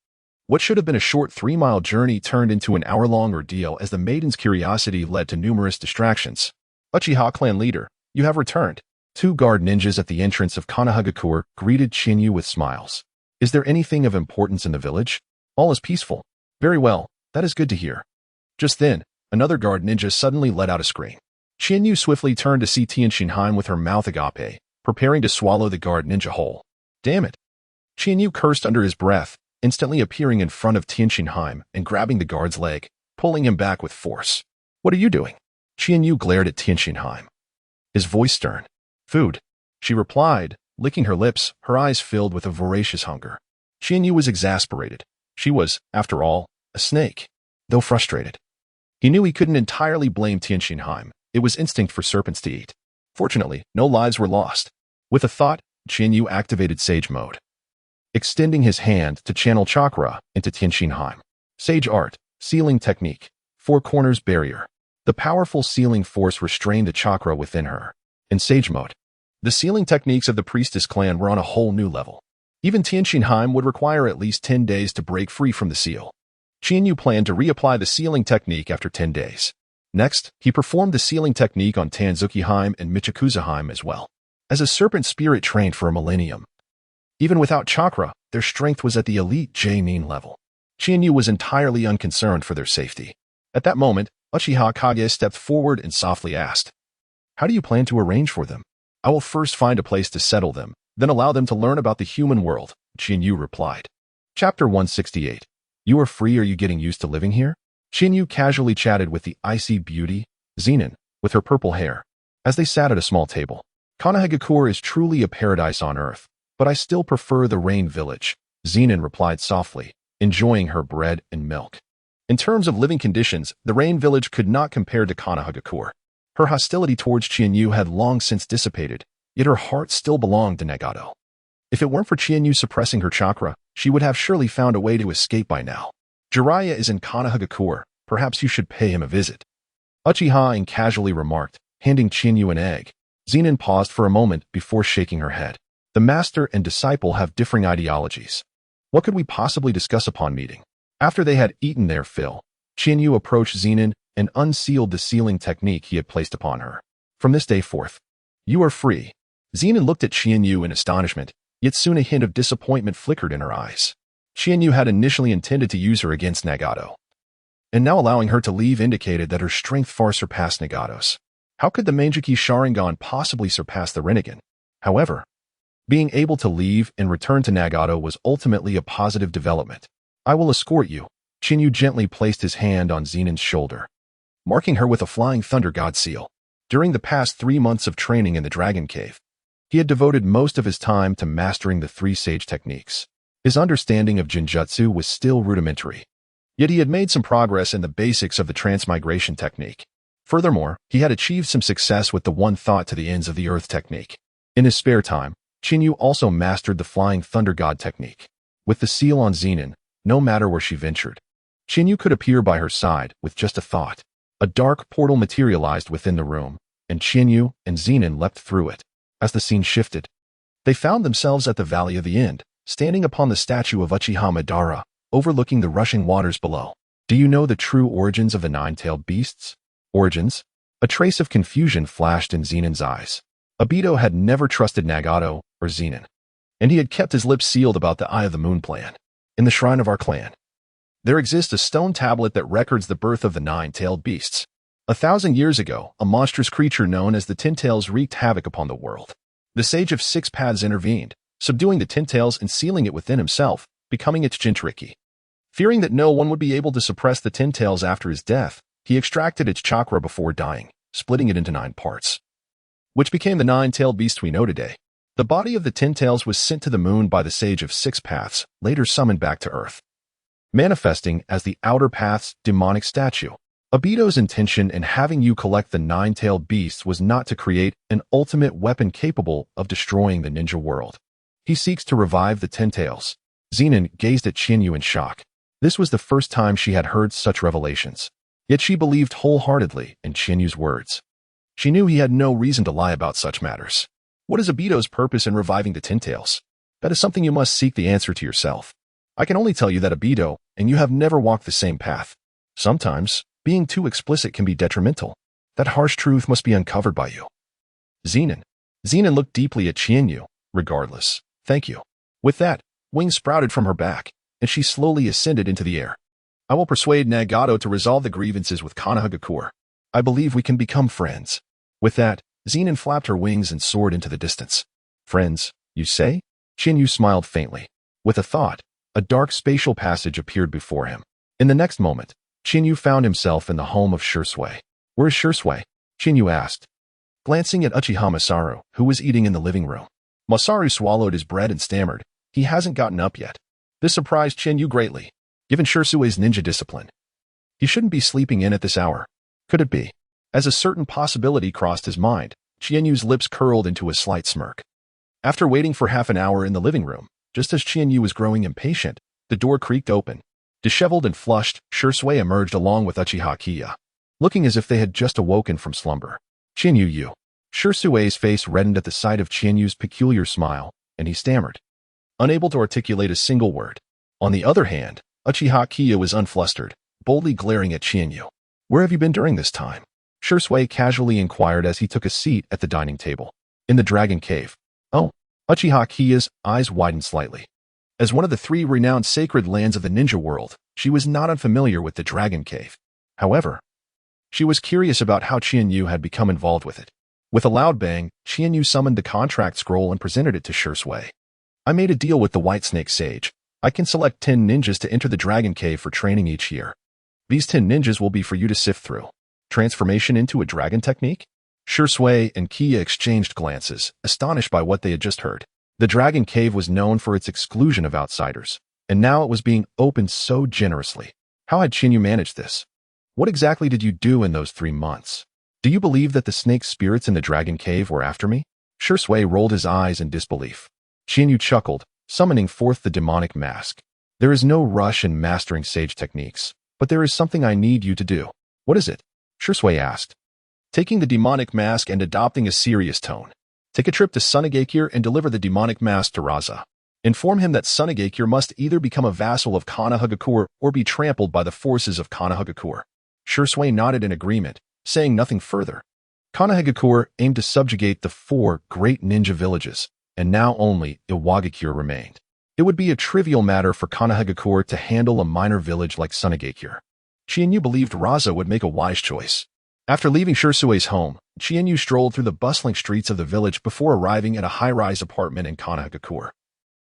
What should have been a short 3-mile journey turned into an hour-long ordeal as the maidens' curiosity led to numerous distractions. Uchiha clan leader, you have returned. 2 guard ninjas at the entrance of Konohagakure greeted Qianyu with smiles. Is there anything of importance in the village? All is peaceful. Very well, that is good to hear. Just then, another guard ninja suddenly let out a scream. Qianyu swiftly turned to see Tenshin-Heim with her mouth agape, preparing to swallow the guard ninja whole. Damn it. Qianyu cursed under his breath, instantly appearing in front of Tenshin-Heim and grabbing the guard's leg, pulling him back with force. What are you doing? Qianyu glared at Tenshin-Heim, his voice stern. Food, she replied, licking her lips, her eyes filled with a voracious hunger. Qianyu was exasperated. She was, after all, a snake. Though frustrated, he knew he couldn't entirely blame Tenshin-Heim. It was instinct for serpents to eat. Fortunately, no lives were lost. With a thought, Qianyu activated Sage Mode, extending his hand to channel chakra into Tenshin-Heim. Sage Art, Sealing Technique, 4 Corners Barrier. The powerful sealing force restrained the chakra within her. In Sage Mode, the sealing techniques of the Priestess clan were on a whole new level. Even Tenshin-Heim would require at least 10 days to break free from the seal. Qianyu planned to reapply the sealing technique after 10 days. Next, he performed the sealing technique on Tanzuki-Heim and Michikuza-Heim as well. As a serpent spirit trained for a millennium, even without chakra, their strength was at the elite J-Nin level. Qianyu was entirely unconcerned for their safety. At that moment, Uchiha Kage stepped forward and softly asked, how do you plan to arrange for them? I will first find a place to settle them, then allow them to learn about the human world, Qianyu replied. Chapter 168. You are free. Are you getting used to living here? Qianyu casually chatted with the icy beauty, Zenin, with her purple hair, as they sat at a small table. Konohagakure is truly a paradise on earth, but I still prefer the Rain Village, Zenin replied softly, enjoying her bread and milk. In terms of living conditions, the Rain Village could not compare to Konohagakure. Her hostility towards Qianyu had long since dissipated, yet her heart still belonged to Nagato. If it weren't for Qianyu suppressing her chakra, she would have surely found a way to escape by now. Jiraiya is in Konohagakure. Perhaps you should pay him a visit. Uchiha casually remarked, handing Qianyu an egg. Zenin paused for a moment before shaking her head. The master and disciple have differing ideologies. What could we possibly discuss upon meeting? After they had eaten their fill, Qianyu approached Zenin and unsealed the sealing technique he had placed upon her. From this day forth, you are free. Zenin looked at Qianyu in astonishment, yet soon a hint of disappointment flickered in her eyes. Qianyu had initially intended to use her against Nagato, and now allowing her to leave indicated that her strength far surpassed Nagato's. How could the Manjiki Sharingan possibly surpass the Rinnegan? However, being able to leave and return to Nagato was ultimately a positive development. I will escort you. Qianyu gently placed his hand on Zenin's shoulder, marking her with a Flying Thunder God seal. During the past 3 months of training in the Dragon Cave, he had devoted most of his time to mastering the 3 sage techniques. His understanding of Jinjutsu was still rudimentary, yet he had made some progress in the basics of the transmigration technique. Furthermore, he had achieved some success with the one thought to the ends of the earth technique. In his spare time, Qianyu also mastered the Flying Thunder God technique. With the seal on Zenin, no matter where she ventured, Chinyu could appear by her side with just a thought. A dark portal materialized within the room, and Chinyu and Zenin leapt through it. As the scene shifted, they found themselves at the Valley of the End, standing upon the statue of Uchiha Madara, overlooking the rushing waters below. Do you know the true origins of the nine-tailed beasts? Origins? A trace of confusion flashed in Zenin's eyes. Obito had never trusted Nagato or Zenin, and he had kept his lips sealed about the Eye of the Moon plan. In the shrine of our clan, there exists a stone tablet that records the birth of the nine-tailed beasts. 1,000 years ago, a monstrous creature known as the Ten-Tails wreaked havoc upon the world. The Sage of Six Paths intervened, subduing the Ten-Tails and sealing it within himself, becoming its Jinchuriki. Fearing that no one would be able to suppress the Ten-Tails after his death, he extracted its chakra before dying, splitting it into 9 parts, which became the nine-tailed beast we know today. The body of the Ten-Tails was sent to the moon by the Sage of Six Paths, later summoned back to Earth, manifesting as the Outer Path's demonic statue. Obito's intention in having you collect the nine-tailed beasts was not to create an ultimate weapon capable of destroying the ninja world. He seeks to revive the Ten-Tails. Zenin gazed at Chinyu in shock. This was the first time she had heard such revelations. Yet she believed wholeheartedly in Chinyu's words. She knew he had no reason to lie about such matters. What is Obito's purpose in reviving the Ten-Tails? That is something you must seek the answer to yourself. I can only tell you that Obito and you have never walked the same path. Sometimes, being too explicit can be detrimental. That harsh truth must be uncovered by you. Zenin looked deeply at Chinyu. Regardless, thank you. With that, wings sprouted from her back, and she slowly ascended into the air. I will persuade Nagato to resolve the grievances with Konohagakure. I believe we can become friends. With that, Zenin flapped her wings and soared into the distance. Friends, you say? Chinyu smiled faintly. With a thought, a dark spatial passage appeared before him. In the next moment, Chinyu found himself in the home of Shursui. Where is Shursui? Chinyu asked, glancing at Uchiha Masaru, who was eating in the living room. Masaru swallowed his bread and stammered. He hasn't gotten up yet. This surprised Chinyu greatly, given Shursui's ninja discipline. He shouldn't be sleeping in at this hour. Could it be? As a certain possibility crossed his mind, Chinyu's lips curled into a slight smirk. After waiting for half an hour in the living room, just as Chinyu was growing impatient, the door creaked open. Disheveled and flushed, Shursui emerged along with Uchiha Chiba, looking as if they had just awoken from slumber. Chinyu. Shursui's face reddened at the sight of Chinyu's peculiar smile, and he stammered, unable to articulate a single word. On the other hand, Uchiha Chiba was unflustered, boldly glaring at Chinyu. Where have you been during this time? Shursui casually inquired as he took a seat at the dining table. In the Dragon Cave. Oh. Uchiha Chiba's eyes widened slightly. As one of the 3 renowned sacred lands of the ninja world, she was not unfamiliar with the Dragon Cave. However, she was curious about how Chinyu had become involved with it. With a loud bang, Chinyu summoned the contract scroll and presented it to Shursui. I made a deal with the White Snake Sage. I can select 10 ninjas to enter the Dragon Cave for training each year. These 10 ninjas will be for you to sift through. Transformation into a dragon technique? Shursui and Chiba exchanged glances, astonished by what they had just heard. The Dragon Cave was known for its exclusion of outsiders, and now it was being opened so generously. How had Chinyu managed this? What exactly did you do in those 3 months? Do you believe that the snake spirits in the Dragon Cave were after me? Shursui rolled his eyes in disbelief. Chinyu chuckled, summoning forth the demonic mask. There is no rush in mastering sage techniques, but there is something I need you to do. What is it? Shursui asked, taking the demonic mask and adopting a serious tone. Take a trip to Sunagakure and deliver the demonic mask to Raza. Inform him that Sunagakure must either become a vassal of Konohagakure or be trampled by the forces of Konohagakure. Shursui nodded in agreement, saying nothing further. Konohagakure aimed to subjugate the 4 great ninja villages, and now only Iwagakure remained. It would be a trivial matter for Konohagakure to handle a minor village like Sunagakure. Chinyu believed Raza would make a wise choice. After leaving Shursui's home, Chinyu strolled through the bustling streets of the village before arriving at a high-rise apartment in Konohagakure,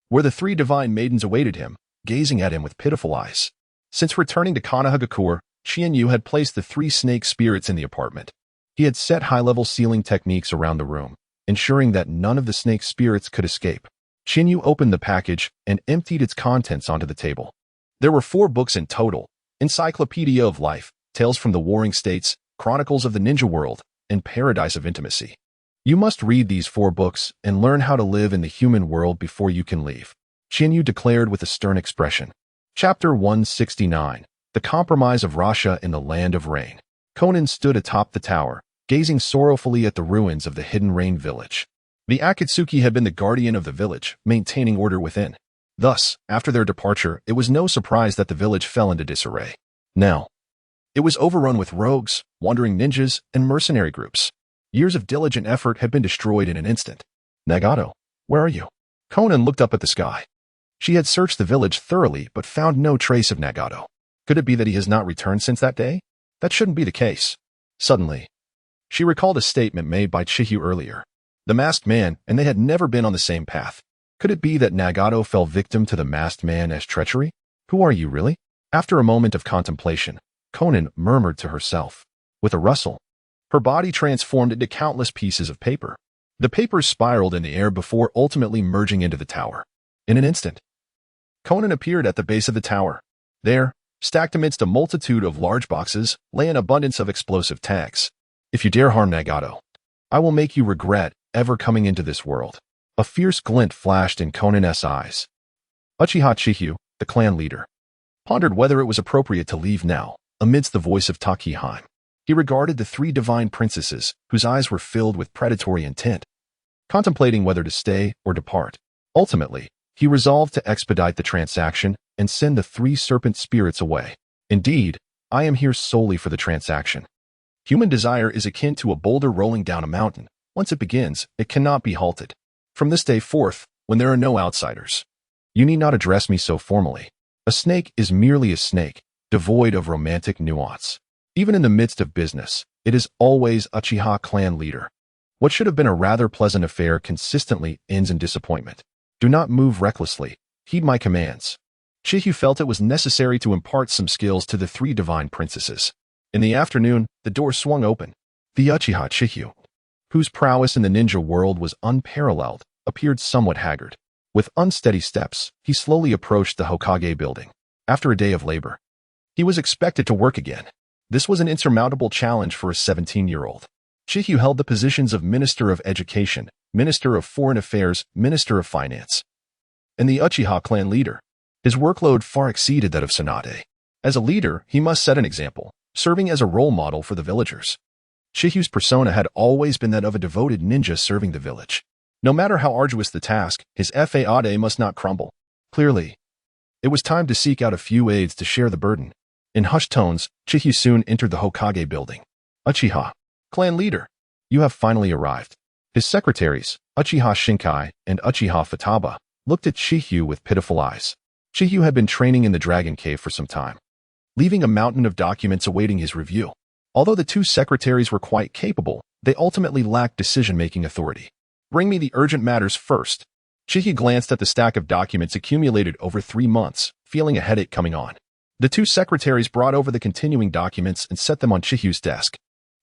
where the 3 divine maidens awaited him, gazing at him with pitiful eyes. Since returning to Konohagakure, Chinyu had placed the 3 snake spirits in the apartment. He had set high-level sealing techniques around the room, ensuring that none of the snake spirits could escape. Chinyu opened the package and emptied its contents onto the table. There were 4 books in total: Encyclopedia of Life, Tales from the Warring States, Chronicles of the Ninja World, and Paradise of Intimacy. You must read these 4 books and learn how to live in the human world before you can leave, Chinyu declared with a stern expression. Chapter 169. The compromise of Rasha in the land of rain. Conan stood atop the tower, gazing sorrowfully at the ruins of the hidden rain village. The Akatsuki had been the guardian of the village, maintaining order within. Thus, after their departure, it was no surprise that the village fell into disarray. Now, it was overrun with rogues, wandering ninjas, and mercenary groups. Years of diligent effort had been destroyed in an instant. Nagato, where are you? Conan looked up at the sky. She had searched the village thoroughly but found no trace of Nagato. Could it be that he has not returned since that day? That shouldn't be the case. Suddenly, she recalled a statement made by Chihu earlier. The masked man, and they had never been on the same path. Could it be that Nagato fell victim to the masked man as treachery? Who are you really? After a moment of contemplation, Conan murmured to herself. With a rustle, her body transformed into countless pieces of paper. The papers spiraled in the air before ultimately merging into the tower. In an instant, Conan appeared at the base of the tower. There, stacked amidst a multitude of large boxes, lay an abundance of explosive tags. If you dare harm Nagato, I will make you regret ever coming into this world. A fierce glint flashed in Conan's eyes. Uchiha Chiba, the clan leader, pondered whether it was appropriate to leave now, amidst the voice of Takiheim. He regarded the three divine princesses, whose eyes were filled with predatory intent, contemplating whether to stay or depart. Ultimately, he resolved to expedite the transaction and send the three serpent spirits away. Indeed, I am here solely for the transaction. Human desire is akin to a boulder rolling down a mountain. Once it begins, it cannot be halted. From this day forth, when there are no outsiders, you need not address me so formally. A snake is merely a snake, devoid of romantic nuance. Even in the midst of business, it is always Uchiha clan leader. What should have been a rather pleasant affair consistently ends in disappointment. Do not move recklessly. Heed my commands. Chihu felt it was necessary to impart some skills to the three divine princesses. In the afternoon, the door swung open. The Uchiha Chiba, whose prowess in the ninja world was unparalleled, appeared somewhat haggard. With unsteady steps, he slowly approached the Hokage building. After a day of labor, he was expected to work again. This was an insurmountable challenge for a 17-year-old. Chihu held the positions of Minister of Education, Minister of Foreign Affairs, Minister of Finance, and the Uchiha clan leader. His workload far exceeded that of Tsunade. As a leader, he must set an example, serving as a role model for the villagers. Chihu's persona had always been that of a devoted ninja serving the village. No matter how arduous the task, his fade must not crumble. Clearly, it was time to seek out a few aides to share the burden. In hushed tones, Chihu soon entered the Hokage building. Uchiha, clan leader, you have finally arrived. His secretaries, Uchiha Shinkai and Uchiha Futaba, looked at Chihu with pitiful eyes. Chihu had been training in the Dragon Cave for some time, leaving a mountain of documents awaiting his review. Although the two secretaries were quite capable, they ultimately lacked decision-making authority. Bring me the urgent matters first. Chihu glanced at the stack of documents accumulated over 3 months, feeling a headache coming on. The two secretaries brought over the continuing documents and set them on Chihu's desk.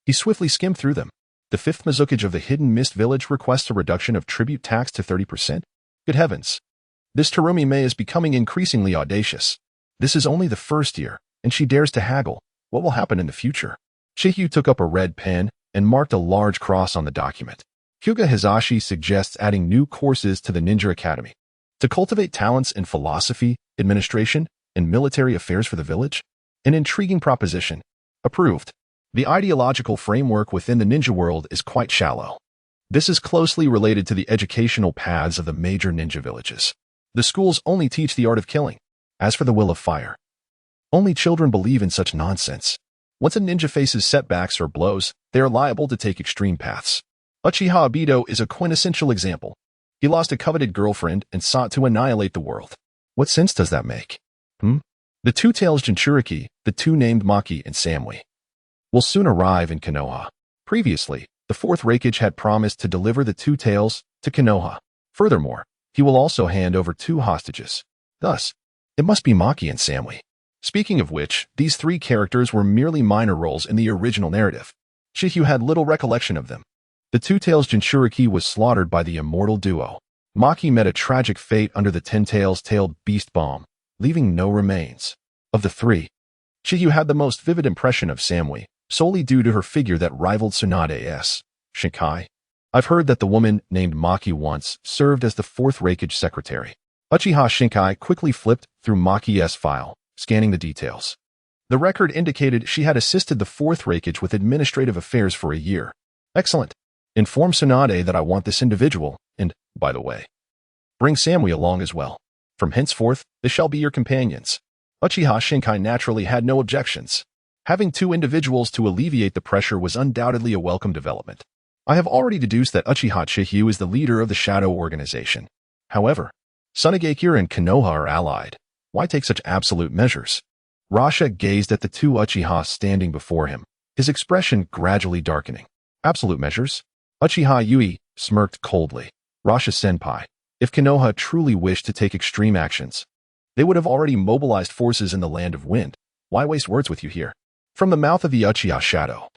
He swiftly skimmed through them. The fifth Mizukage of the Hidden Mist Village requests a reduction of tribute tax to 30%. Good heavens. This Terumi Mei is becoming increasingly audacious. This is only the first year, and she dares to haggle. What will happen in the future? Chihu took up a red pen and marked a large cross on the document. Hyuga Hizashi suggests adding new courses to the Ninja Academy to cultivate talents in philosophy, administration, and military affairs for the village. An intriguing proposition. Approved. The ideological framework within the ninja world is quite shallow. This is closely related to the educational paths of the major ninja villages. The schools only teach the art of killing. As for the will of fire, only children believe in such nonsense. Once a ninja faces setbacks or blows, they are liable to take extreme paths. Uchiha Obito is a quintessential example. He lost a coveted girlfriend and sought to annihilate the world. What sense does that make? The two tails Jinchuriki, the two named Maki and Samui, will soon arrive in Konoha. Previously, the fourth Raikage had promised to deliver the two tails to Konoha. Furthermore, he will also hand over 2 hostages. Thus, it must be Maki and Samui. Speaking of which, these 3 characters were merely minor roles in the original narrative. Chihu had little recollection of them. The two tails Jinchuriki was slaughtered by the immortal duo. Maki met a tragic fate under the 10 tails tailed beast bomb, leaving no remains. Of the 3, Chihu had the most vivid impression of Samui, solely due to her figure that rivaled Tsunade's Shinkai. I've heard that the woman named Maki once served as the 4th Raikage secretary. Uchiha Shinkai quickly flipped through Maki's file, scanning the details. The record indicated she had assisted the fourth Raikage with administrative affairs for a year. Excellent. Inform Tsunade that I want this individual, and, by the way, bring Samui along as well. From henceforth, they shall be your companions. Uchiha Shinkai naturally had no objections. Having two individuals to alleviate the pressure was undoubtedly a welcome development. I have already deduced that Uchiha Chiba is the leader of the Shadow Organization. However, Tsunade and Konoha are allied. Why take such absolute measures? Rasha gazed at the two Uchiha standing before him, his expression gradually darkening. Absolute measures? Uchiha Yui smirked coldly. Rasha-senpai, if Konoha truly wished to take extreme actions, they would have already mobilized forces in the Land of Wind. Why waste words with you here? From the mouth of the Uchiha Shadow,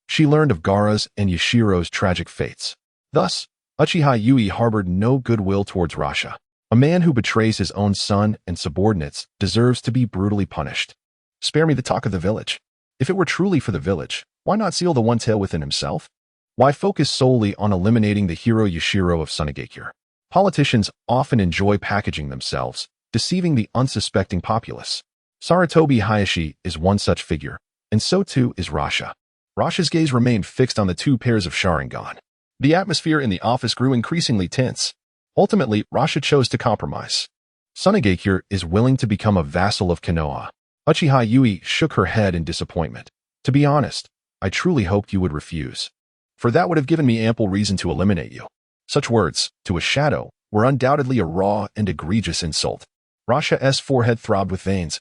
she learned of Gaara's and Yashiro's tragic fates. Thus, Uchiha Yui harbored no goodwill towards Rasha. A man who betrays his own son and subordinates deserves to be brutally punished. Spare me the talk of the village. If it were truly for the village, why not seal the one tail within himself? Why focus solely on eliminating the hero Yashiro of Tsunade? Politicians often enjoy packaging themselves, deceiving the unsuspecting populace. Sarutobi Hayashi is one such figure, and so too is Rasha. Rasha's gaze remained fixed on the two pairs of Sharingan. The atmosphere in the office grew increasingly tense. Ultimately, Rasha chose to compromise. Tsunade is willing to become a vassal of Konoha. Uchiha Yui shook her head in disappointment. To be honest, I truly hoped you would refuse, for that would have given me ample reason to eliminate you. Such words, to a shadow, were undoubtedly a raw and egregious insult. Rasha's forehead throbbed with veins,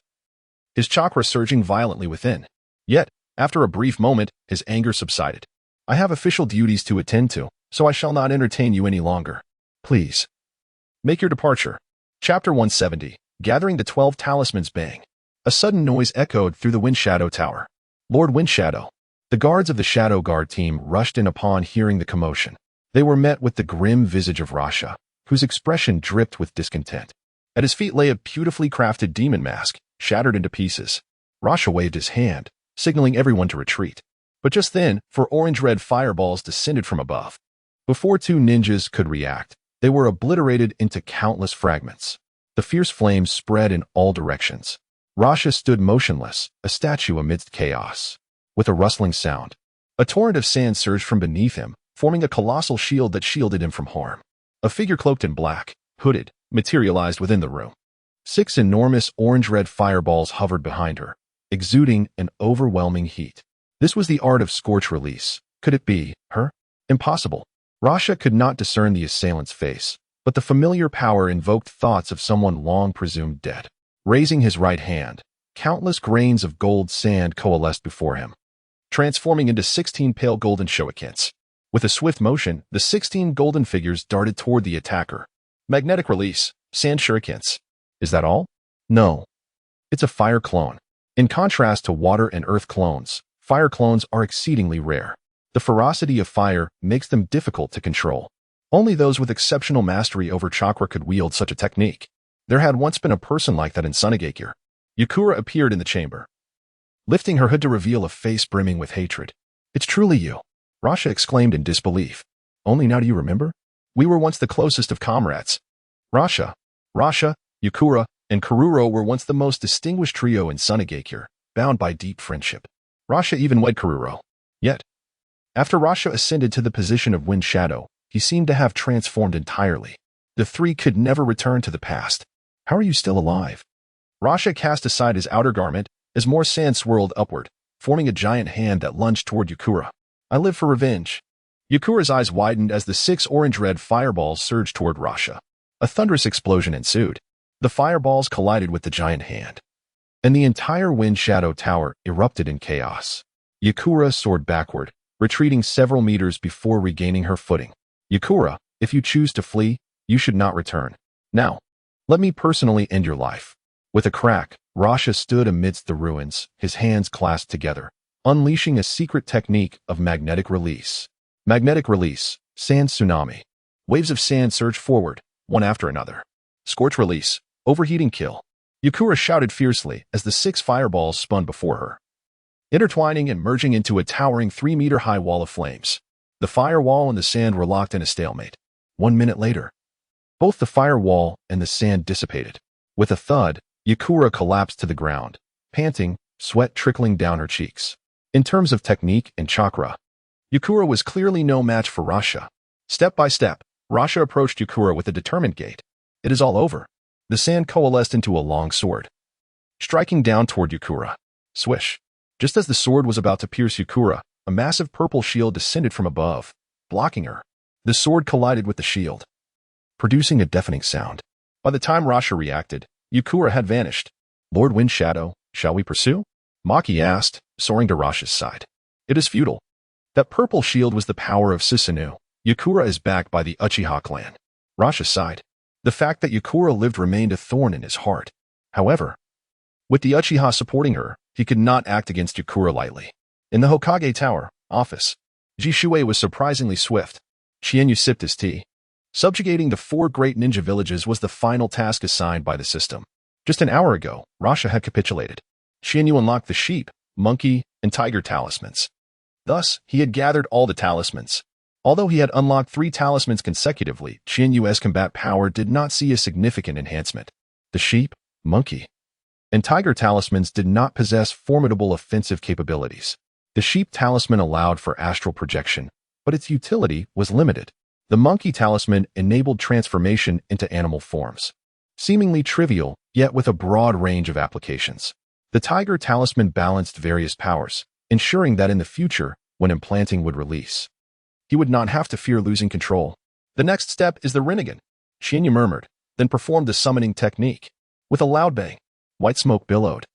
his chakra surging violently within. Yet, after a brief moment, his anger subsided. I have official duties to attend to, so I shall not entertain you any longer. Please, make your departure. Chapter 170, Gathering the 12 Talismans. Bang. A sudden noise echoed through the Windshadow Tower. Lord Windshadow. The guards of the Shadow Guard team rushed in upon hearing the commotion. They were met with the grim visage of Rasha, whose expression dripped with discontent. At his feet lay a beautifully crafted demon mask, shattered into pieces. Rasha waved his hand, signaling everyone to retreat. But just then, four orange-red fireballs descended from above. Before two ninjas could react, they were obliterated into countless fragments. The fierce flames spread in all directions. Rasha stood motionless, a statue amidst chaos. With a rustling sound, a torrent of sand surged from beneath him, forming a colossal shield that shielded him from harm. A figure cloaked in black, hooded, materialized within the room. 6 enormous orange-red fireballs hovered behind her, exuding an overwhelming heat. This was the art of scorch release. Could it be her? Impossible. Rasha could not discern the assailant's face, but the familiar power invoked thoughts of someone long presumed dead. Raising his right hand, countless grains of gold sand coalesced before him, transforming into 16 pale golden shurikens. With a swift motion, the 16 golden figures darted toward the attacker. Magnetic release, sand shurikens. Is that all? No. It's a fire clone. In contrast to water and earth clones, fire clones are exceedingly rare. The ferocity of fire makes them difficult to control. Only those with exceptional mastery over chakra could wield such a technique. There had once been a person like that in Tsunade. Yakura appeared in the chamber, lifting her hood to reveal a face brimming with hatred. It's truly you, Rasha exclaimed in disbelief. Only now do you remember? We were once the closest of comrades. Rasha, Yakura, and Kururo were once the most distinguished trio in Tsunade, bound by deep friendship. Rasha even wed Kururo. Yet, after Rasha ascended to the position of Wind Shadow, he seemed to have transformed entirely. The three could never return to the past. How are you still alive? Rasha cast aside his outer garment as more sand swirled upward, forming a giant hand that lunged toward Yakura. I live for revenge. Yakura's eyes widened as the 6 orange-red fireballs surged toward Rasha. A thunderous explosion ensued. The fireballs collided with the giant hand, and the entire Wind Shadow Tower erupted in chaos. Yakura soared backward, retreating several meters before regaining her footing. Yakura, if you choose to flee, you should not return. Now, let me personally end your life. With a crack, Rasha stood amidst the ruins, his hands clasped together, unleashing a secret technique of magnetic release. Magnetic release, sand tsunami. Waves of sand surged forward, one after another. Scorch release, overheating kill. Yakura shouted fiercely as the 6 fireballs spun before her, intertwining and merging into a towering 3-meter-high wall of flames. The firewall and the sand were locked in a stalemate. 1 minute later, both the firewall and the sand dissipated. With a thud, Yakura collapsed to the ground, panting, sweat trickling down her cheeks. In terms of technique and chakra, Yukura was clearly no match for Rasha. Step by step, Rasha approached Yukura with a determined gait. It is all over. The sand coalesced into a long sword, striking down toward Yukura. Swish. Just as the sword was about to pierce Yukura, a massive purple shield descended from above, blocking her. The sword collided with the shield, producing a deafening sound. By the time Rasha reacted, Yukura had vanished. Lord Wind Shadow, shall we pursue? Maki asked, soaring to Rasha's side. It is futile. That purple shield was the power of Susanoo. Yukura is backed by the Uchiha clan. Rasha sighed. The fact that Yukura lived remained a thorn in his heart. However, with the Uchiha supporting her, he could not act against Yukura lightly. In the Hokage Tower office, Jishuei was surprisingly swift. Qianyu sipped his tea. Subjugating the 4 great ninja villages was the final task assigned by the system. Just an hour ago, Rasha had capitulated. Qianyu unlocked the sheep, monkey, and tiger talismans. Thus, he had gathered all the talismans. Although he had unlocked 3 talismans consecutively, Qianyu's combat power did not see a significant enhancement. The sheep, monkey, and tiger talismans did not possess formidable offensive capabilities. The sheep talisman allowed for astral projection, but its utility was limited. The monkey talisman enabled transformation into animal forms, seemingly trivial, yet with a broad range of applications. The tiger talisman balanced various powers, ensuring that in the future, when implanting would release, he would not have to fear losing control. The next step is the Rinnegan, Qianyu murmured, then performed the summoning technique. With a loud bang, white smoke billowed,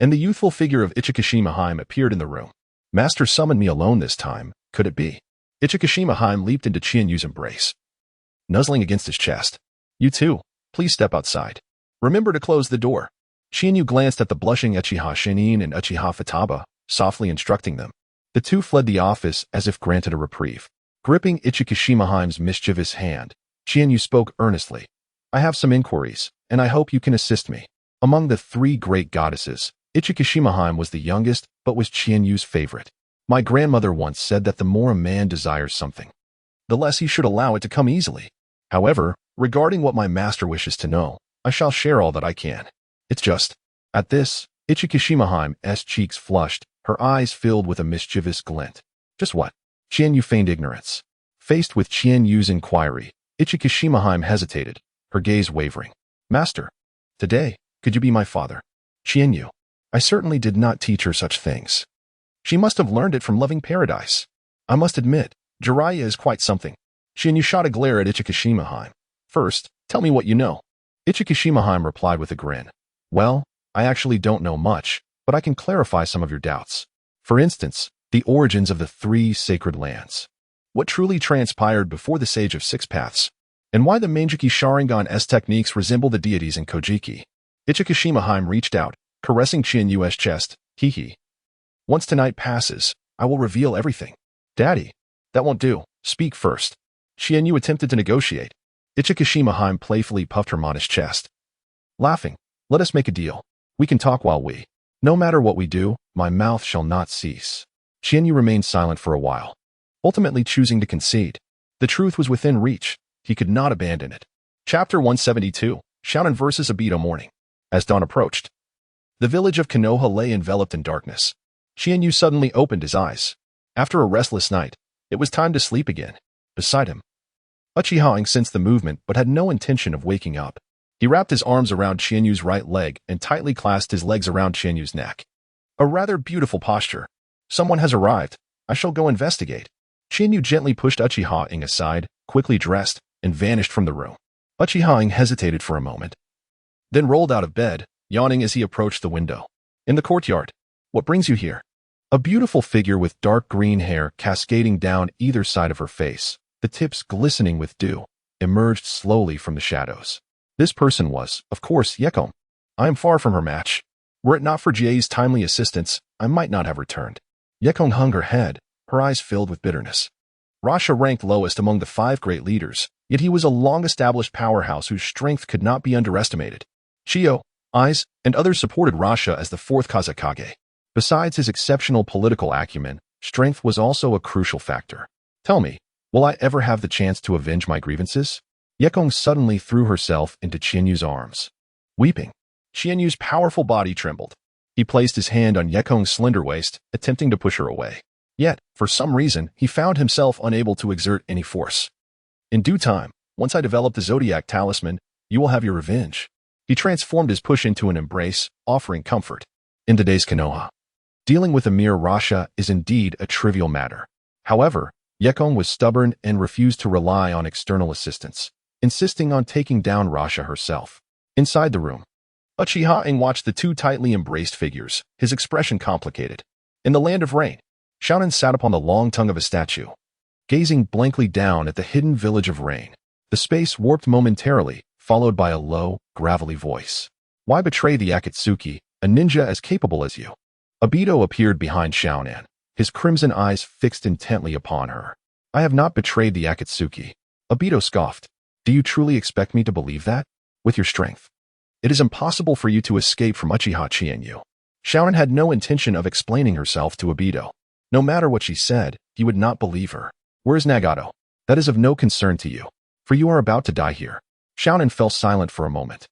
and the youthful figure of Ichikashima Haim appeared in the room. Master summoned me alone this time, could it be? Ichikashima Haim leaped into Qianyu's embrace, nuzzling against his chest. You too, please step outside. Remember to close the door. Qianyu glanced at the blushing Uchiha Shinin and Uchiha Futaba, softly instructing them. The two fled the office as if granted a reprieve. Gripping Ichikashima Haim's mischievous hand, Qianyu spoke earnestly. I have some inquiries, and I hope you can assist me. Among the 3 great goddesses, Ichikashima Haim was the youngest, but was Qianyu's favorite. My grandmother once said that the more a man desires something, the less he should allow it to come easily. However, regarding what my master wishes to know, I shall share all that I can. It's just... At this, Ichikashima Haim's cheeks flushed, her eyes filled with a mischievous glint. Just what? Qianyu feigned ignorance. Faced with Qianyu's inquiry, Ichikashima Haim hesitated, her gaze wavering. Master, today, could you be my father? Qianyu. I certainly did not teach her such things. She must have learned it from Loving Paradise. I must admit, Jiraiya is quite something. Qianyu shot a glare at Ichikashima Haim. First, tell me what you know. Ichikashima Haim replied with a grin. Well, I actually don't know much, but I can clarify some of your doubts. For instance, the origins of the 3 sacred lands. What truly transpired before the Sage of 6 Paths, and why the Manjiki Sharingan's techniques resemble the deities in Kojiki. Ichikashima Haim reached out, caressing Qianyu's chest. Hee. Once tonight passes, I will reveal everything. Daddy, that won't do. Speak first. Qianyu attempted to negotiate. Ichikashima Haim playfully puffed her modest chest. Laughing, let us make a deal. We can talk while we... No matter what we do, my mouth shall not cease. Qianyu remained silent for a while, ultimately choosing to concede. The truth was within reach. He could not abandon it. Chapter 172, Shonen vs. Obito Morning. As dawn approached, the village of Konoha lay enveloped in darkness. Qianyu suddenly opened his eyes. After a restless night, it was time to sleep again. Beside him, Uchiha sensed the movement but had no intention of waking up. He wrapped his arms around Qianyu's right leg and tightly clasped his legs around Qianyu's neck. A rather beautiful posture. Someone has arrived. I shall go investigate. Qianyu gently pushed Uchiha aside, quickly dressed, and vanished from the room. Uchiha hesitated for a moment, then rolled out of bed, yawning as he approached the window. In the courtyard. What brings you here? A beautiful figure with dark green hair cascading down either side of her face, the tips glistening with dew, emerged slowly from the shadows. This person was, of course, Yekom. I am far from her match. Were it not for Jie's timely assistance, I might not have returned. Yekom hung her head, her eyes filled with bitterness. Rasha ranked lowest among the 5 great leaders, yet he was a long-established powerhouse whose strength could not be underestimated. Chio, Aiz, and others supported Rasha as the 4th Kazekage. Besides his exceptional political acumen, strength was also a crucial factor. Tell me, will I ever have the chance to avenge my grievances? Yekom suddenly threw herself into Qianyu's arms. Weeping, Qianyu's powerful body trembled. He placed his hand on Yekong's slender waist, attempting to push her away. Yet, for some reason, he found himself unable to exert any force. In due time, once I develop the Zodiac Talisman, you will have your revenge. He transformed his push into an embrace, offering comfort. In today's Konoha, dealing with a mere Rasha is indeed a trivial matter. However, Yekong was stubborn and refused to rely on external assistance, insisting on taking down Rasha herself. Inside the room, Uchiha watched the two tightly embraced figures, his expression complicated. In the land of rain, Shounen sat upon the long tongue of a statue, gazing blankly down at the hidden village of rain. The space warped momentarily, followed by a low, gravelly voice. Why betray the Akatsuki, a ninja as capable as you? Obito appeared behind Shounen, his crimson eyes fixed intently upon her. I have not betrayed the Akatsuki. Obito scoffed. Do you truly expect me to believe that? With your strength, it is impossible for you to escape from Uchiha Chiba. Shounen had no intention of explaining herself to Obito. No matter what she said, he would not believe her. Where is Nagato? That is of no concern to you, for you are about to die here. Shounen fell silent for a moment,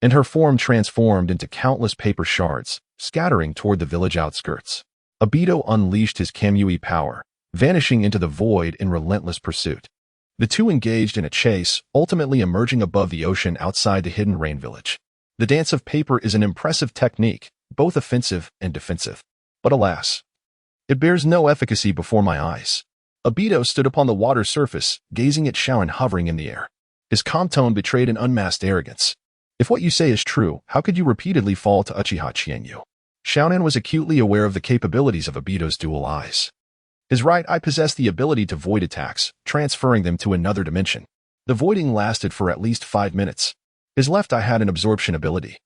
and her form transformed into countless paper shards, scattering toward the village outskirts. Obito unleashed his Kamui power, vanishing into the void in relentless pursuit. The two engaged in a chase, ultimately emerging above the ocean outside the hidden rain village. The dance of paper is an impressive technique, both offensive and defensive. But alas, it bears no efficacy before my eyes. Obito stood upon the water surface, gazing at Shounen hovering in the air. His calm tone betrayed an unmasked arrogance. If what you say is true, how could you repeatedly fall to Uchiha Chiba? Shounen was acutely aware of the capabilities of Obito's dual eyes. His right eye possessed the ability to void attacks, transferring them to another dimension. The voiding lasted for at least 5 minutes. His left eye had an absorption ability,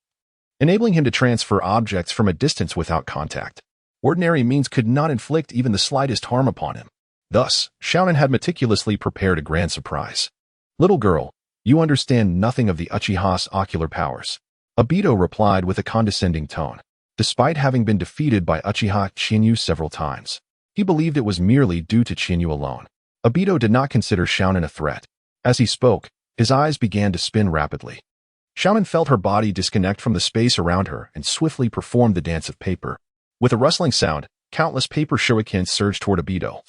enabling him to transfer objects from a distance without contact. Ordinary means could not inflict even the slightest harm upon him. Thus, Shounen had meticulously prepared a grand surprise. Little girl, you understand nothing of the Uchiha's ocular powers. Obito replied with a condescending tone. Despite having been defeated by Uchiha Chiba several times, he believed it was merely due to Chiba alone. Obito did not consider Shounen a threat. As he spoke, his eyes began to spin rapidly. Shounen felt her body disconnect from the space around her and swiftly performed the dance of paper. With a rustling sound, countless paper shurikens surged toward Obito,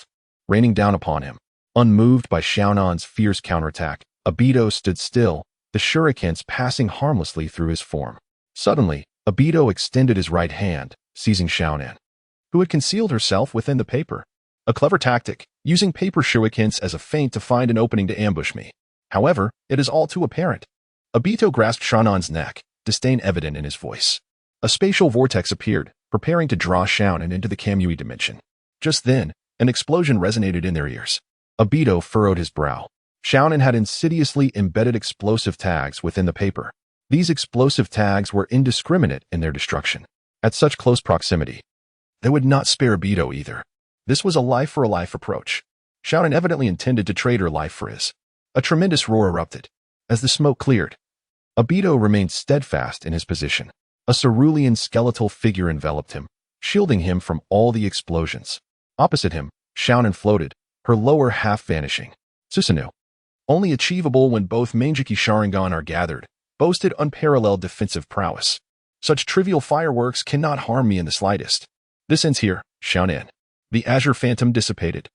raining down upon him. Unmoved by Shounen's fierce counterattack, Obito stood still, the shurikens passing harmlessly through his form. Suddenly, Obito extended his right hand, seizing Shounen, who had concealed herself within the paper. A clever tactic, using paper shurikens as a feint to find an opening to ambush me. However, it is all too apparent. Obito grasped Shounen's neck, disdain evident in his voice. A spatial vortex appeared, preparing to draw Shounen into the Kamui dimension. Just then, an explosion resonated in their ears. Obito furrowed his brow. Shounen had insidiously embedded explosive tags within the paper. These explosive tags were indiscriminate in their destruction. At such close proximity, they would not spare Obito either. This was a life-for-a-life approach. Shounen evidently intended to trade her life for his. A tremendous roar erupted. As the smoke cleared, Obito remained steadfast in his position. A cerulean skeletal figure enveloped him, shielding him from all the explosions. Opposite him, Shounen floated, her lower half vanishing. Susanoo, only achievable when both Manjiki Sharingan are gathered, boasted unparalleled defensive prowess. Such trivial fireworks cannot harm me in the slightest. This ends here, Shounen. The azure phantom dissipated,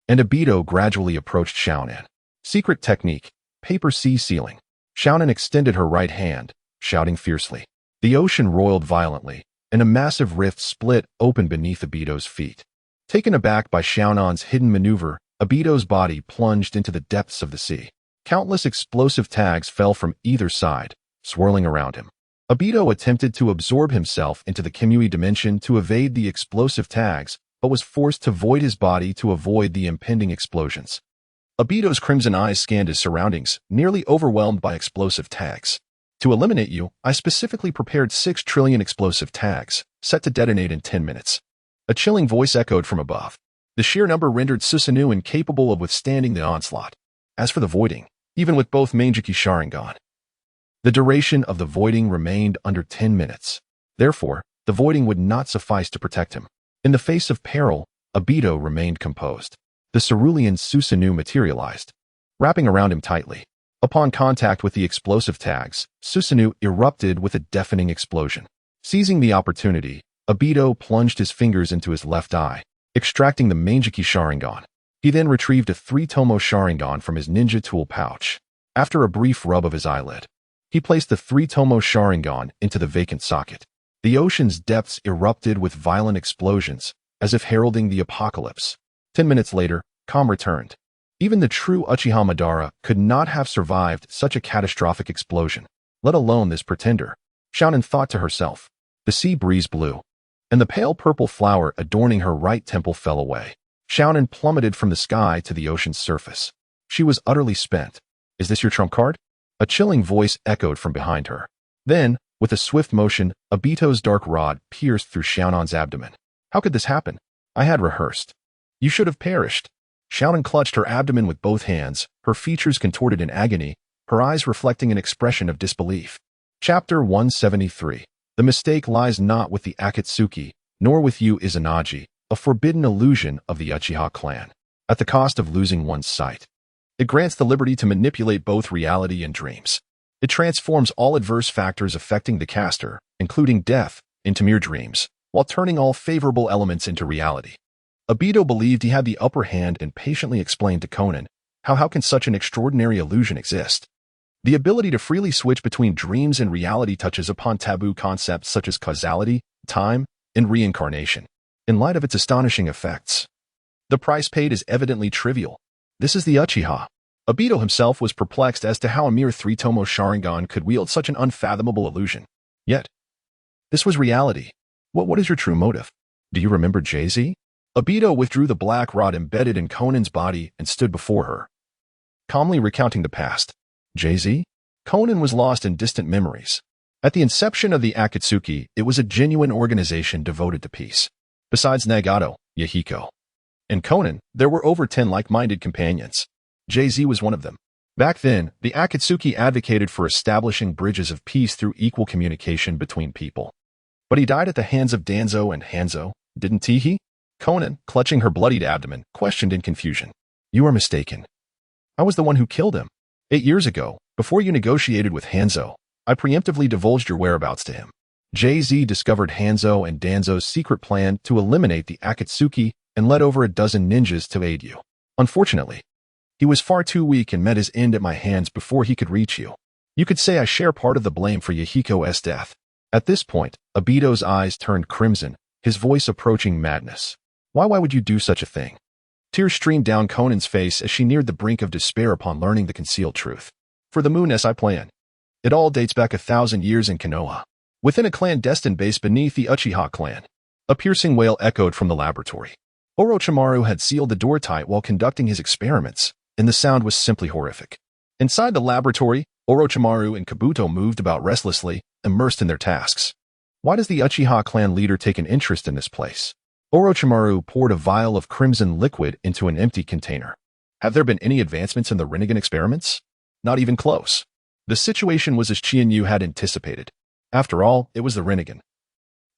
and Obito gradually approached Shounen. Secret technique, paper sea sealing. Shounen extended her right hand, shouting fiercely. The ocean roiled violently, and a massive rift split open beneath Obito's feet. Taken aback by Shounen's hidden maneuver, Obito's body plunged into the depths of the sea. Countless explosive tags fell from either side, swirling around him. Obito attempted to absorb himself into the Kamui dimension to evade the explosive tags, but was forced to void his body to avoid the impending explosions. Obito's crimson eyes scanned his surroundings, nearly overwhelmed by explosive tags. To eliminate you, I specifically prepared 6 trillion explosive tags, set to detonate in 10 minutes. A chilling voice echoed from above. The sheer number rendered Susanoo incapable of withstanding the onslaught. As for the voiding, even with both Manjiki Sharingan, the duration of the voiding remained under 10 minutes. Therefore, the voiding would not suffice to protect him. In the face of peril, Obito remained composed. The cerulean Susanoo materialized, wrapping around him tightly. Upon contact with the explosive tags, Susanoo erupted with a deafening explosion. Seizing the opportunity, Obito plunged his fingers into his left eye, extracting the Manjiki Sharingan. He then retrieved a 3-tomo Sharingan from his ninja tool pouch. After a brief rub of his eyelid, he placed the 3-tomo Sharingan into the vacant socket. The ocean's depths erupted with violent explosions, as if heralding the apocalypse. 10 minutes later, calm returned. Even the true Uchiha Madara could not have survived such a catastrophic explosion, let alone this pretender. Shounen thought to herself. The sea breeze blew, and the pale purple flower adorning her right temple fell away. Shounen plummeted from the sky to the ocean's surface. She was utterly spent. Is this your trump card? A chilling voice echoed from behind her. Then, with a swift motion, Obito's dark rod pierced through Xiaonan's abdomen. How could this happen? I had rehearsed. You should have perished. Xiaonan clutched her abdomen with both hands, her features contorted in agony, her eyes reflecting an expression of disbelief. Chapter 173. The mistake lies not with the Akatsuki, nor with you Izanagi, a forbidden illusion of the Uchiha clan, at the cost of losing one's sight. It grants the liberty to manipulate both reality and dreams. It transforms all adverse factors affecting the caster, including death, into mere dreams, while turning all favorable elements into reality. Obito believed he had the upper hand and patiently explained to Conan, how can such an extraordinary illusion exist? The ability to freely switch between dreams and reality touches upon taboo concepts such as causality, time, and reincarnation. In light of its astonishing effects, the price paid is evidently trivial. This is the Uchiha. Obito himself was perplexed as to how a mere 3-tomo Sharingan could wield such an unfathomable illusion. Yet, this was reality. What is your true motive? Do you remember Jay-Z? Obito withdrew the black rod embedded in Conan's body and stood before her, calmly recounting the past. Jay-Z? Conan was lost in distant memories. At the inception of the Akatsuki, it was a genuine organization devoted to peace. Besides Nagato, Yahiko, and Conan, there were over 10 like-minded companions. Jay-Z was one of them. Back then, the Akatsuki advocated for establishing bridges of peace through equal communication between people. But he died at the hands of Danzo and Hanzo, didn't he? Conan, clutching her bloodied abdomen, questioned in confusion. You are mistaken. I was the one who killed him. 8 years ago, before you negotiated with Hanzo, I preemptively divulged your whereabouts to him. Jay-Z discovered Hanzo and Danzo's secret plan to eliminate the Akatsuki and led over a dozen ninjas to aid you. Unfortunately, he was far too weak and met his end at my hands before he could reach you. You could say I share part of the blame for Yahiko's death. At this point, Obito's eyes turned crimson, his voice approaching madness. Why would you do such a thing? Tears streamed down Conan's face as she neared the brink of despair upon learning the concealed truth. For the Moon SI plan. It all dates back 1,000 years in Konoha, within a clandestine base beneath the Uchiha clan. A piercing wail echoed from the laboratory. Orochimaru had sealed the door tight while conducting his experiments, and the sound was simply horrific. Inside the laboratory, Orochimaru and Kabuto moved about restlessly, immersed in their tasks. Why does the Uchiha clan leader take an interest in this place? Orochimaru poured a vial of crimson liquid into an empty container. Have there been any advancements in the Rinnegan experiments? Not even close. The situation was as Chienyu had anticipated. After all, it was the Rinnegan,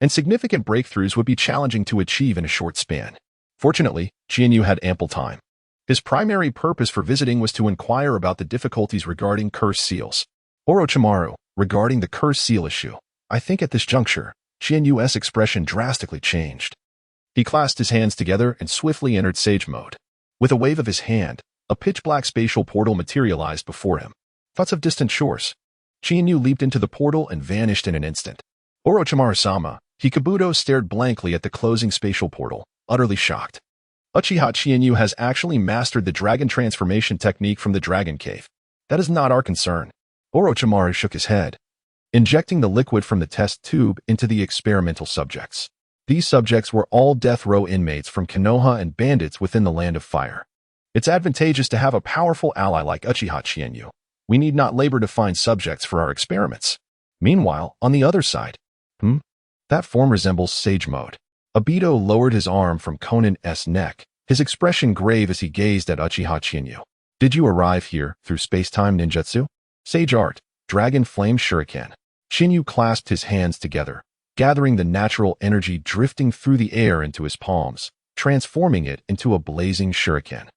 and significant breakthroughs would be challenging to achieve in a short span. Fortunately, Chienyu had ample time. His primary purpose for visiting was to inquire about the difficulties regarding cursed seals. Orochimaru, regarding the cursed seal issue, I think at this juncture, Chienyu's expression drastically changed. He clasped his hands together and swiftly entered sage mode. With a wave of his hand, a pitch-black spatial portal materialized before him. Thoughts of distant shores. Chienyu leaped into the portal and vanished in an instant. Orochimaru-sama, Hikabuto stared blankly at the closing spatial portal, utterly shocked. Uchiha Chienyu has actually mastered the dragon transformation technique from the Dragon Cave. That is not our concern. Orochimaru shook his head, injecting the liquid from the test tube into the experimental subjects. These subjects were all death row inmates from Konoha and bandits within the Land of Fire. It's advantageous to have a powerful ally like Uchiha Chienyu. We need not labor to find subjects for our experiments. Meanwhile, on the other side, that form resembles sage mode. Obito lowered his arm from Conan's neck, his expression grave as he gazed at Uchiha Chienyu. Did you arrive here through space-time ninjutsu? Sage art, dragon flame shuriken. Chienyu clasped his hands together, gathering the natural energy drifting through the air into his palms, transforming it into a blazing shuriken.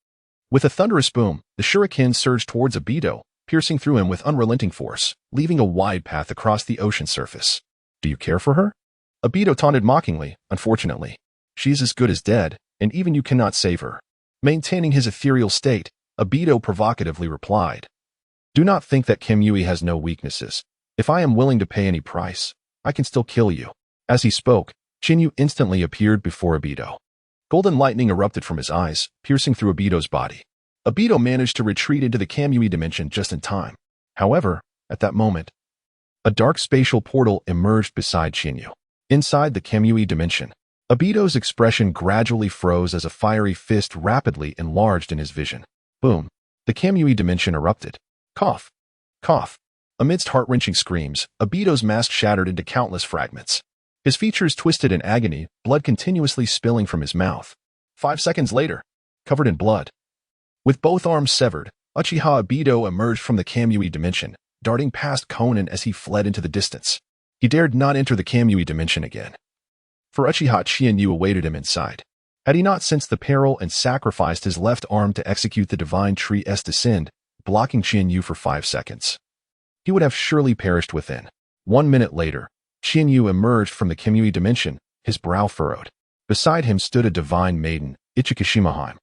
With a thunderous boom, the shuriken surged towards Obito, piercing through him with unrelenting force, leaving a wide path across the ocean surface. Do you care for her? Obito taunted mockingly. Unfortunately, she is as good as dead, and even you cannot save her. Maintaining his ethereal state, Obito provocatively replied, "Do not think that Kim Yui has no weaknesses. If I am willing to pay any price, I can still kill you." As he spoke, Shinyu instantly appeared before Obito. Golden lightning erupted from his eyes, piercing through Obito's body. Obito managed to retreat into the Kamui dimension just in time. However, at that moment, a dark spatial portal emerged beside Shinyu. Inside the Kamui dimension, Obito's expression gradually froze as a fiery fist rapidly enlarged in his vision. Boom! The Kamui dimension erupted. Cough! Cough! Amidst heart-wrenching screams, Obito's mask shattered into countless fragments. His features twisted in agony, blood continuously spilling from his mouth. 5 seconds later, covered in blood, with both arms severed, Uchiha Obito emerged from the Kamui dimension, darting past Konan as he fled into the distance. He dared not enter the Kamui dimension again, for Uchiha Chiba awaited him inside. Had he not sensed the peril and sacrificed his left arm to execute the divine tree's descent, blocking Chiba for 5 seconds, he would have surely perished within. 1 minute later, Chiba emerged from the Kamui dimension, his brow furrowed. Beside him stood a divine maiden, Uchiha Chiba,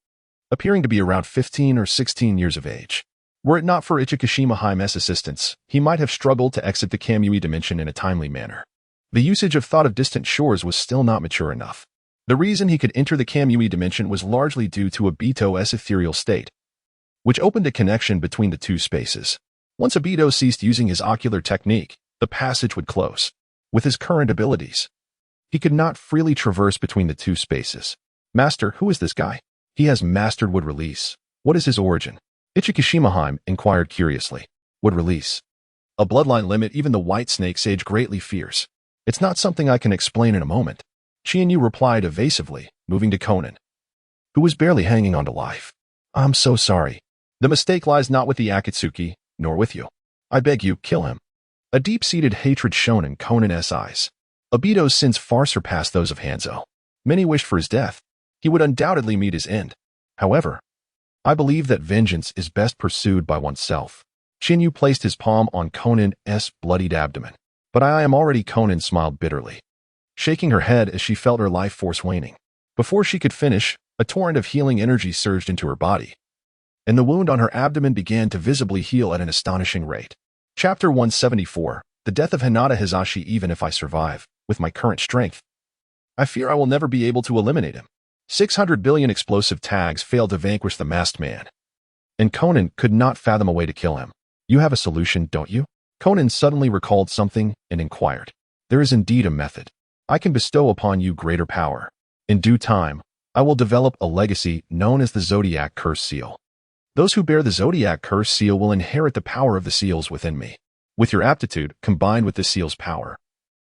appearing to be around 15 or 16 years of age. Were it not for Uchiha Chiba's assistance, he might have struggled to exit the Kamui dimension in a timely manner. The usage of thought of distant shores was still not mature enough. The reason he could enter the Kamui dimension was largely due to Obito's ethereal state, which opened a connection between the two spaces. Once Obito ceased using his ocular technique, the passage would close. With his current abilities, he could not freely traverse between the two spaces. "Master, who is this guy? He has mastered wood release. What is his origin?" Uchiha Chiba inquired curiously. "Wood release? A bloodline limit even the white snake sage greatly fears. It's not something I can explain in a moment." Chiba replied evasively, moving to Konan, who was barely hanging on to life. "I'm so sorry. The mistake lies not with the Akatsuki, nor with you. I beg you, kill him." A deep-seated hatred shone in Konan's eyes. Obito's sins far surpassed those of Hanzo. Many wished for his death. He would undoubtedly meet his end. However, I believe that vengeance is best pursued by oneself. Shinyu placed his palm on Konan's bloodied abdomen. "But I am already," Konan smiled bitterly, shaking her head as she felt her life force waning. Before she could finish, a torrent of healing energy surged into her body, and the wound on her abdomen began to visibly heal at an astonishing rate. Chapter 174, The Death of Hinata Hisashi. Even if I survive, with my current strength, I fear I will never be able to eliminate him. 600 billion explosive tags failed to vanquish the masked man, and Konan could not fathom a way to kill him. "You have a solution, don't you?" Konan suddenly recalled something and inquired. "There is indeed a method. I can bestow upon you greater power. In due time, I will develop a legacy known as the Zodiac Curse Seal. Those who bear the Zodiac Curse Seal will inherit the power of the seals within me. With your aptitude, combined with the seal's power,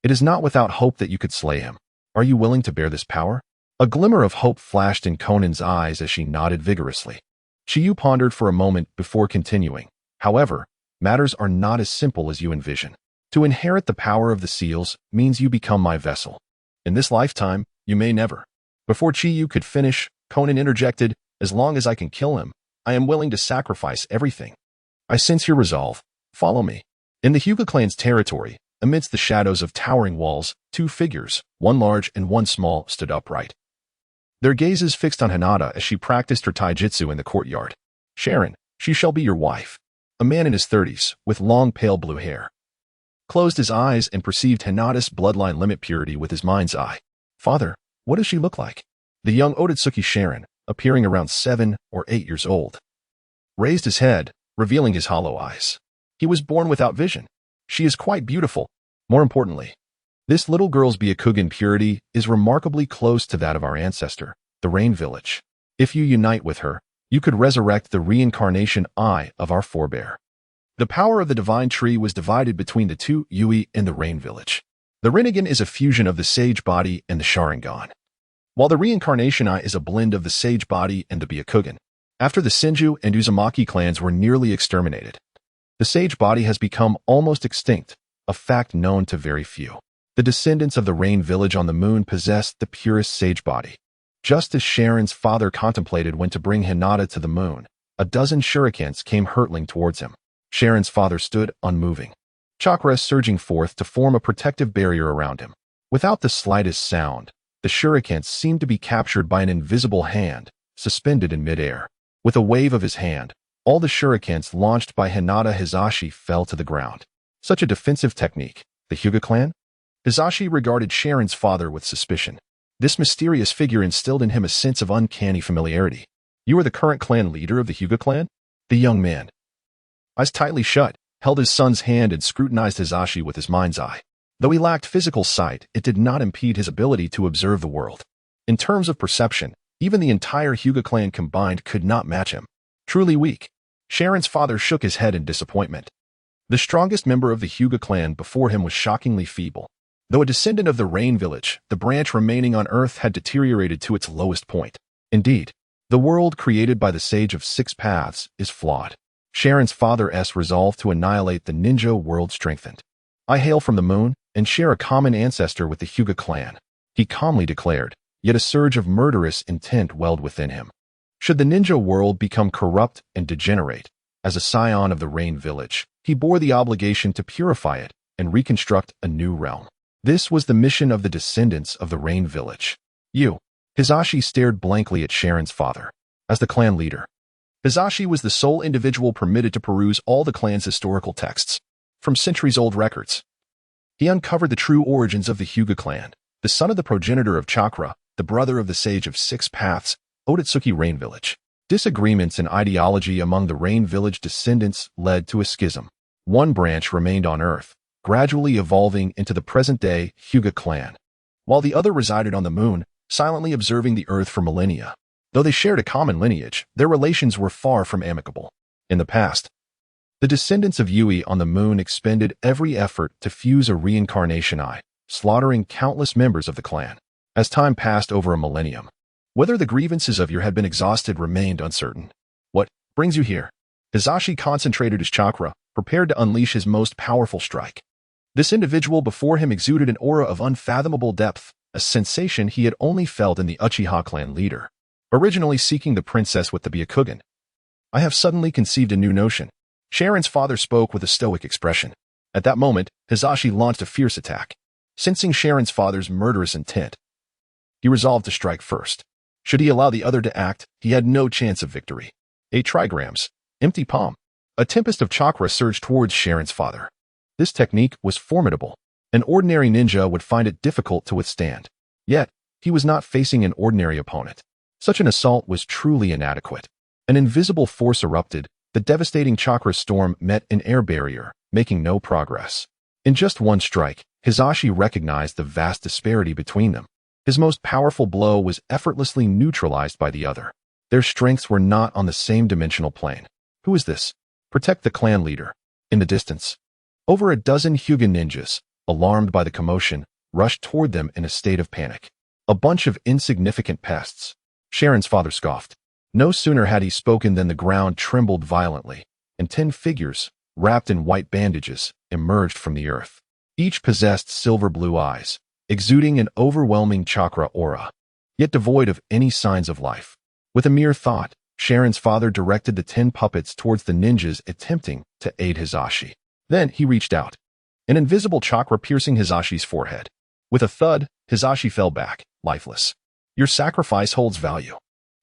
it is not without hope that you could slay him. Are you willing to bear this power?" A glimmer of hope flashed in Konan's eyes as she nodded vigorously. Chiyu pondered for a moment before continuing. "However, matters are not as simple as you envision. To inherit the power of the seals means you become my vessel. In this lifetime, you may never." Before Chiyu could finish, Konan interjected, "As long as I can kill him, I am willing to sacrifice everything. I sense your resolve. Follow me." In the Hyuga clan's territory, amidst the shadows of towering walls, 2 figures, one large and one small, stood upright, their gazes fixed on Hinata as she practiced her taijutsu in the courtyard. "Sharon, she shall be your wife." A man in his 30s, with long pale blue hair, closed his eyes and perceived Hinata's bloodline limit purity with his mind's eye. "Father, what does she look like?" The young Otsutsuki Sharon, appearing around 7 or 8 years old, raised his head, revealing his hollow eyes. He was born without vision. "She is quite beautiful. More importantly, this little girl's Byakugan purity is remarkably close to that of our ancestor, the Rain Village. If you unite with her, you could resurrect the reincarnation eye of our forebear." The power of the divine tree was divided between the two Yui and the Rain Village. The Rinnegan is a fusion of the Sage Body and the Sharingan, while the reincarnation eye is a blend of the Sage Body and the Byakugan. After the Senju and Uzumaki clans were nearly exterminated, the Sage Body has become almost extinct, a fact known to very few. The descendants of the Rain Village on the moon possessed the purest Sage Body. Just as Sharon's father contemplated when to bring Hinata to the moon, a dozen shurikens came hurtling towards him. Sharon's father stood unmoving, chakra surging forth to form a protective barrier around him. Without the slightest sound, the shurikens seemed to be captured by an invisible hand, suspended in midair. With a wave of his hand, all the shurikens launched by Hinata Hisashi fell to the ground. Such a defensive technique. The Hyuga clan? Hisashi regarded Sharon's father with suspicion. This mysterious figure instilled in him a sense of uncanny familiarity. You are the current clan leader of the Hyuga clan? The young man, eyes tightly shut, held his son's hand and scrutinized Hisashi with his mind's eye. Though he lacked physical sight, it did not impede his ability to observe the world. In terms of perception, even the entire Hyuga clan combined could not match him. Truly weak. Sharon's father shook his head in disappointment. The strongest member of the Hyuga clan before him was shockingly feeble. Though a descendant of the Rain Village, the branch remaining on Earth had deteriorated to its lowest point. Indeed, the world created by the Sage of Six Paths is flawed. Sharon's father's resolve to annihilate the ninja world strengthened. I hail from the moon and share a common ancestor with the Hyuga clan, he calmly declared, yet a surge of murderous intent welled within him. Should the ninja world become corrupt and degenerate, as a scion of the Rain Village, he bore the obligation to purify it and reconstruct a new realm. This was the mission of the descendants of the Rain Village. Hisashi stared blankly at Sharon's father. As the clan leader, Hisashi was the sole individual permitted to peruse all the clan's historical texts. From centuries-old records, he uncovered the true origins of the Hyuga clan, the son of the progenitor of Chakra, the brother of the Sage of Six Paths, Otsutsuki Rain Village. Disagreements in ideology among the Rain Village descendants led to a schism. One branch remained on Earth, gradually evolving into the present-day Hyuga clan, while the other resided on the moon, silently observing the Earth for millennia. Though they shared a common lineage, their relations were far from amicable. In the past, the descendants of Yui on the moon expended every effort to fuse a reincarnation eye, slaughtering countless members of the clan. As time passed over a millennium, whether the grievances of Yer had been exhausted remained uncertain. What brings you here? Hisashi concentrated his chakra, prepared to unleash his most powerful strike. This individual before him exuded an aura of unfathomable depth, a sensation he had only felt in the Uchiha clan leader. Originally seeking the princess with the Byakugan, I have suddenly conceived a new notion. Sharon's father spoke with a stoic expression. At that moment, Hisashi launched a fierce attack. Sensing Sharon's father's murderous intent, he resolved to strike first. Should he allow the other to act, he had no chance of victory. 8 trigrams. Empty palm. A tempest of chakra surged towards Sharon's father. This technique was formidable. An ordinary ninja would find it difficult to withstand. Yet, he was not facing an ordinary opponent. Such an assault was truly inadequate. An invisible force erupted. The devastating chakra storm met an air barrier, making no progress. In just one strike, Hisashi recognized the vast disparity between them. His most powerful blow was effortlessly neutralized by the other. Their strengths were not on the same dimensional plane. Who is this? Protect the clan leader. In the distance, over a dozen Hyuga ninjas, alarmed by the commotion, rushed toward them in a state of panic. A bunch of insignificant pests. Sharon's father scoffed. No sooner had he spoken than the ground trembled violently, and 10 figures, wrapped in white bandages, emerged from the earth. Each possessed silver-blue eyes, exuding an overwhelming chakra aura, yet devoid of any signs of life. With a mere thought, Sharon's father directed the 10 puppets towards the ninjas attempting to aid Hisashi. Then he reached out, an invisible chakra piercing Hisashi's forehead. With a thud, Hisashi fell back, lifeless. Your sacrifice holds value.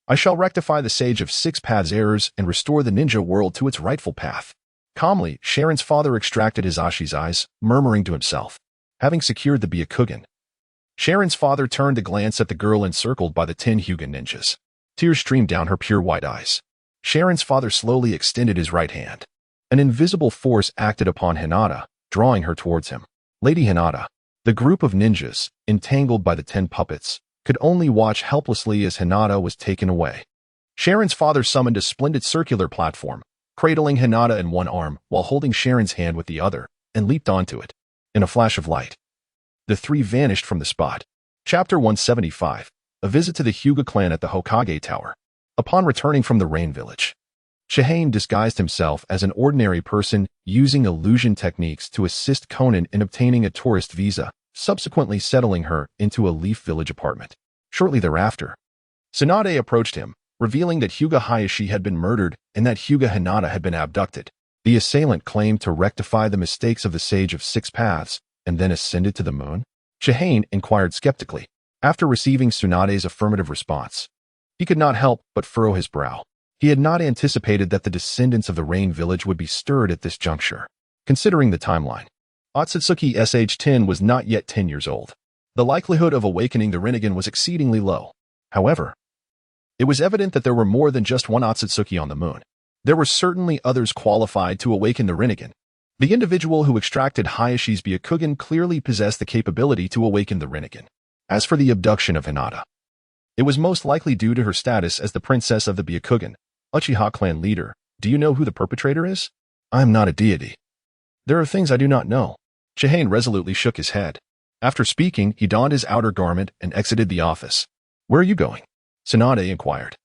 I shall rectify the Sage of Six Paths' errors and restore the ninja world to its rightful path. Calmly, Sharon's father extracted Hisashi's eyes, murmuring to himself. Having secured the Byakugan, Sharon's father turned to glance at the girl encircled by the 10 Hyuga ninjas. Tears streamed down her pure white eyes. Sharon's father slowly extended his right hand. An invisible force acted upon Hinata, drawing her towards him. Lady Hinata, the group of ninjas, entangled by the 10 puppets, could only watch helplessly as Hinata was taken away. Sharon's father summoned a splendid circular platform, cradling Hinata in one arm while holding Sharon's hand with the other, and leaped onto it. In a flash of light, the 3 vanished from the spot. Chapter 175. A visit to the Hyuga clan at the Hokage Tower. Upon returning from the Rain Village, Shihane disguised himself as an ordinary person using illusion techniques to assist Conan in obtaining a tourist visa, subsequently settling her into a Leaf Village apartment. Shortly thereafter, Tsunade approached him, revealing that Hyuga Hayashi had been murdered and that Hyuga Hinata had been abducted. The assailant claimed to rectify the mistakes of the Sage of Six Paths and then ascended to the moon. Chihane inquired skeptically. After receiving Tsunade's affirmative response, he could not help but furrow his brow. He had not anticipated that the descendants of the Rain Village would be stirred at this juncture. Considering the timeline, Otsutsuki SH-10 was not yet 10 years old. The likelihood of awakening the Rinnegan was exceedingly low. However, it was evident that there were more than just one Otsutsuki on the moon. There were certainly others qualified to awaken the Rinnegan. The individual who extracted Hayashi's Byakugan clearly possessed the capability to awaken the Rinnegan. As for the abduction of Hinata, it was most likely due to her status as the princess of the Byakugan. Uchiha clan leader, do you know who the perpetrator is? I am not a deity. There are things I do not know. Chihane resolutely shook his head. After speaking, he donned his outer garment and exited the office. Where are you going? Tsunade inquired.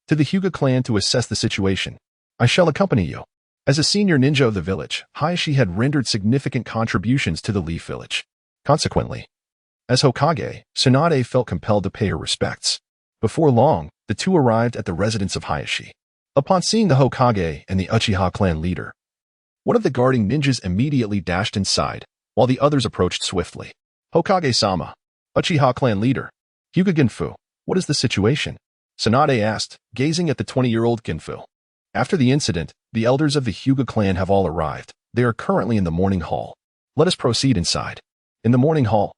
To the Hyuga clan to assess the situation. I shall accompany you. As a senior ninja of the village, Hayashi had rendered significant contributions to the Leaf Village. Consequently, as Hokage, Tsunade felt compelled to pay her respects. Before long, the two arrived at the residence of Hayashi. Upon seeing the Hokage and the Uchiha clan leader, one of the guarding ninjas immediately dashed inside, while the others approached swiftly. Hokage-sama, Uchiha clan leader, Hyuga Genfu, what is the situation? Tsunade asked, gazing at the 20-year-old Genfu. After the incident, the elders of the Hyuga clan have all arrived. They are currently in the morning hall. Let us proceed inside. In the morning hall,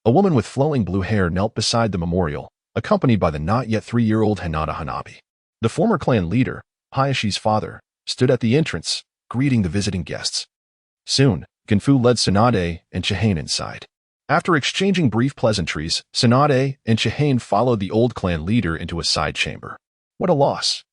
a woman with flowing blue hair knelt beside the memorial, accompanied by the not yet 3-year-old Hinata Hanabi. The former clan leader, Hayashi's father, stood at the entrance, greeting the visiting guests. Soon, Genfu led Tsunade and Chihane inside. After exchanging brief pleasantries, Tsunade and Chihane followed the old clan leader into a side chamber. What a loss.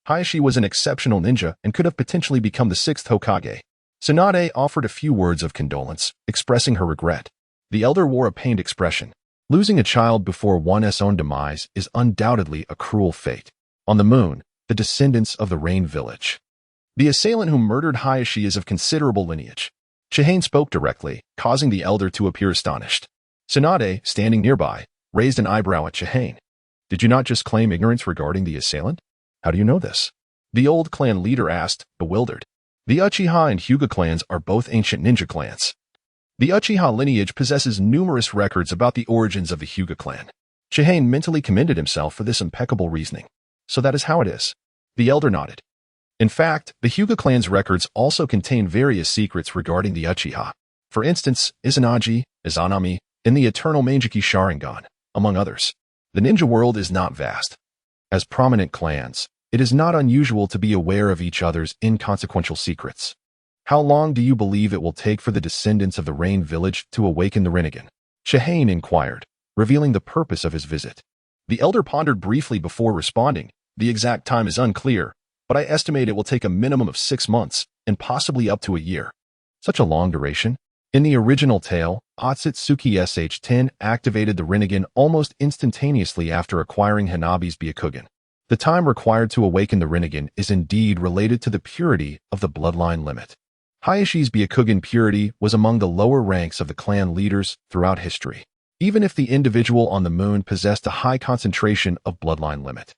Hayashi was an exceptional ninja and could have potentially become the 6th Hokage. Tsunade offered a few words of condolence, expressing her regret. The elder wore a pained expression. Losing a child before one's own demise is undoubtedly a cruel fate. On the moon, the descendants of the Rain Village. The assailant who murdered Hayashi is of considerable lineage. Chihane spoke directly, causing the elder to appear astonished. Tsunade, standing nearby, raised an eyebrow at Chihane. Did you not just claim ignorance regarding the assailant? How do you know this? The old clan leader asked, bewildered. The Uchiha and Hyuga clans are both ancient ninja clans. The Uchiha lineage possesses numerous records about the origins of the Hyuga clan. Chihane mentally commended himself for this impeccable reasoning. So that is how it is. The elder nodded. In fact, the Hyuga clan's records also contain various secrets regarding the Uchiha. For instance, Izanagi, Izanami, and the eternal Mangeki Sharingan, among others. The ninja world is not vast. As prominent clans, it is not unusual to be aware of each other's inconsequential secrets. How long do you believe it will take for the descendants of the Rain Village to awaken the Rinnegan? Chihane inquired, revealing the purpose of his visit. The elder pondered briefly before responding. The exact time is unclear, but I estimate it will take a minimum of 6 months, and possibly up to a year. Such a long duration? In the original tale, Otsutsuki SH-10 activated the Rinnegan almost instantaneously after acquiring Hanabi's Byakugan. The time required to awaken the Rinnegan is indeed related to the purity of the bloodline limit. Hayashi's Byakugan purity was among the lower ranks of the clan leaders throughout history, even if the individual on the moon possessed a high concentration of bloodline limit.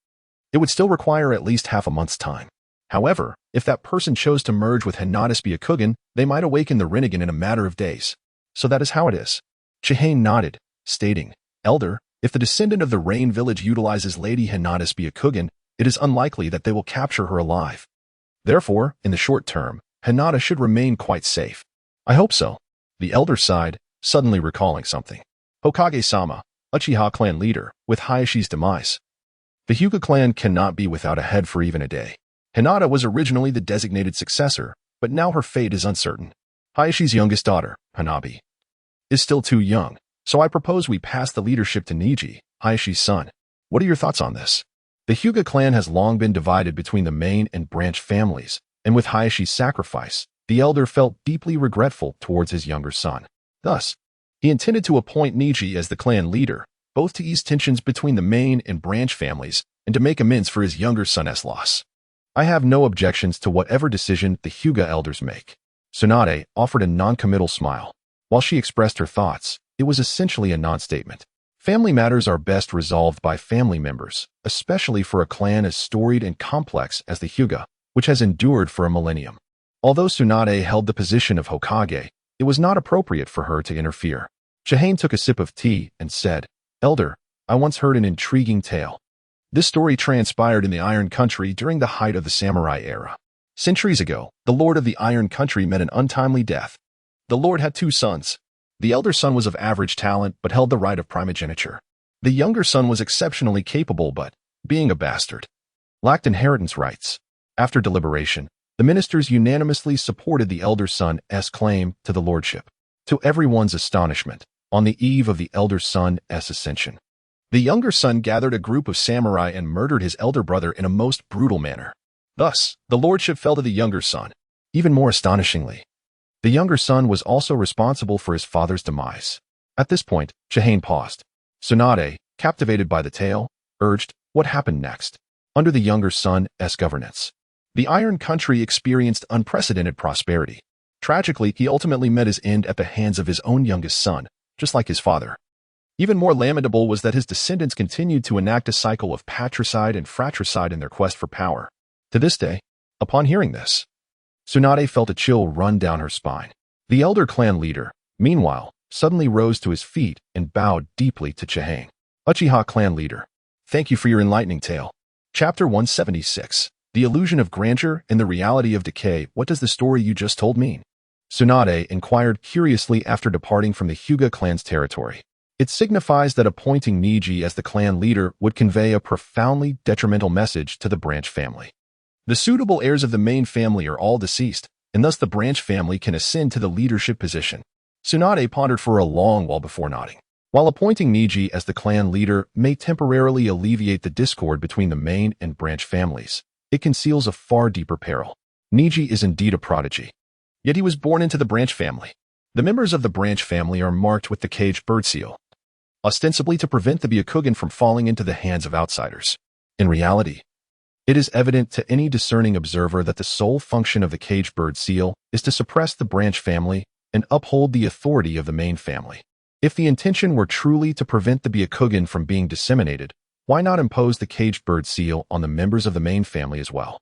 It would still require at least half a month's time. However, if that person chose to merge with Hinata's Byakugan, they might awaken the Rinnegan in a matter of days. So that is how it is. Chihane nodded, stating, Elder, if the descendant of the Rain Village utilizes Lady Hinata's Byakugan, it is unlikely that they will capture her alive. Therefore, in the short term, Hinata should remain quite safe. I hope so. The elder sighed, suddenly recalling something. Hokage-sama, Uchiha clan leader, with Hayashi's demise. The Hyuga clan cannot be without a head for even a day. Hinata was originally the designated successor, but now her fate is uncertain. Hayashi's youngest daughter, Hanabi, is still too young, so I propose we pass the leadership to Niji, Hayashi's son. What are your thoughts on this? The Hyuga clan has long been divided between the main and branch families, and with Hayashi's sacrifice, the elder felt deeply regretful towards his younger son. Thus, he intended to appoint Niji as the clan leader, both to ease tensions between the main and branch families and to make amends for his younger son's loss. I have no objections to whatever decision the Hyuga elders make. Tsunade offered a non-committal smile. While she expressed her thoughts, it was essentially a non-statement. Family matters are best resolved by family members, especially for a clan as storied and complex as the Hyuga, which has endured for a millennium. Although Tsunade held the position of Hokage, it was not appropriate for her to interfere. Chihane took a sip of tea and said, "Elder, I once heard an intriguing tale. This story transpired in the Iron Country during the height of the samurai era. Centuries ago, the lord of the Iron Country met an untimely death. The lord had 2 sons. The elder son was of average talent but held the right of primogeniture. The younger son was exceptionally capable but, being a bastard, lacked inheritance rights. After deliberation, the ministers unanimously supported the elder son's claim to the lordship. To everyone's astonishment, on the eve of the elder son's ascension, the younger son gathered a group of samurai and murdered his elder brother in a most brutal manner. Thus, the lordship fell to the younger son. Even more astonishingly, the younger son was also responsible for his father's demise. At this point, Chihane paused. Tsunade, captivated by the tale, urged, "What happened next?" Under the younger son's governance, the Iron Country experienced unprecedented prosperity. Tragically, he ultimately met his end at the hands of his own youngest son, just like his father. Even more lamentable was that his descendants continued to enact a cycle of patricide and fratricide in their quest for power. To this day, upon hearing this, Tsunade felt a chill run down her spine. The elder clan leader, meanwhile, suddenly rose to his feet and bowed deeply to Chihane. Uchiha clan leader, thank you for your enlightening tale. Chapter 176. The illusion of grandeur and the reality of decay. What does the story you just told mean? Tsunade inquired curiously after departing from the Hyuga clan's territory. It signifies that appointing Niji as the clan leader would convey a profoundly detrimental message to the branch family. The suitable heirs of the main family are all deceased, and thus the branch family can ascend to the leadership position. Tsunade pondered for a long while before nodding. While appointing Niji as the clan leader may temporarily alleviate the discord between the main and branch families, it conceals a far deeper peril. Niji is indeed a prodigy, yet he was born into the branch family. The members of the branch family are marked with the caged bird seal, ostensibly to prevent the Byakugan from falling into the hands of outsiders. In reality, it is evident to any discerning observer that the sole function of the caged bird seal is to suppress the branch family and uphold the authority of the main family. If the intention were truly to prevent the Byakugan from being disseminated, why not impose the caged bird seal on the members of the main family as well?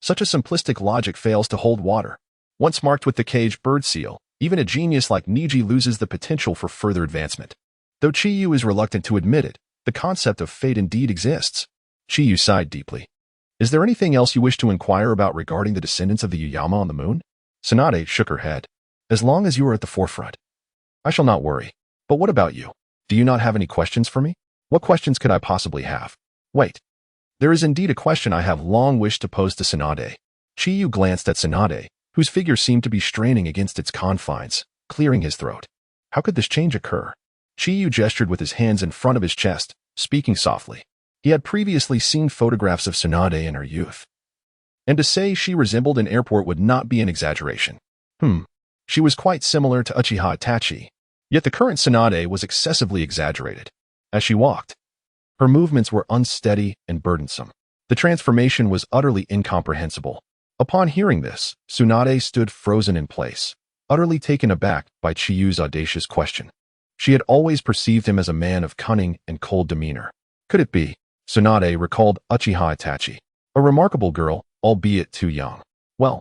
Such a simplistic logic fails to hold water. Once marked with the caged bird seal, even a genius like Niji loses the potential for further advancement. Though Chiyu is reluctant to admit it, the concept of fate indeed exists. Chiyu sighed deeply. Is there anything else you wish to inquire about regarding the descendants of the Yuyama on the moon? Tsunade shook her head. As long as you are at the forefront, I shall not worry. But what about you? Do you not have any questions for me? What questions could I possibly have? Wait. There is indeed a question I have long wished to pose to Tsunade. Chiyu glanced at Tsunade, whose figure seemed to be straining against its confines, clearing his throat. How could this change occur? Chiyu gestured with his hands in front of his chest, speaking softly. He had previously seen photographs of Tsunade in her youth, and to say she resembled an airport would not be an exaggeration. She was quite similar to Uchiha Itachi, yet the current Tsunade was excessively exaggerated. As she walked, her movements were unsteady and burdensome. The transformation was utterly incomprehensible. Upon hearing this, Tsunade stood frozen in place, utterly taken aback by Chiyu's audacious question. She had always perceived him as a man of cunning and cold demeanor. Could it be? Tsunade recalled Uchiha Itachi, a remarkable girl, albeit too young. Well,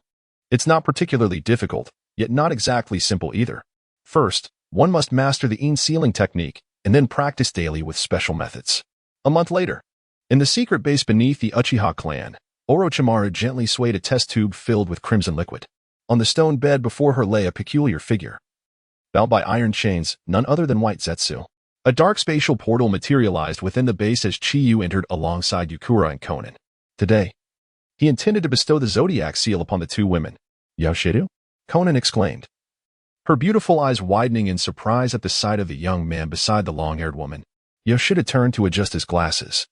it's not particularly difficult, yet not exactly simple either. First, one must master the in-sealing technique, and then practice daily with special methods. A month later, in the secret base beneath the Uchiha clan, Orochimaru gently swayed a test tube filled with crimson liquid. On the stone bed before her lay a peculiar figure, bound by iron chains, none other than White Zetsu. A dark spatial portal materialized within the base as Chiyu entered alongside Yukura and Konan. Today, he intended to bestow the Zodiac seal upon the 2 women. Yoshiru? Konan exclaimed, her beautiful eyes widening in surprise at the sight of the young man beside the long-haired woman. Yoshida turned to adjust his glasses,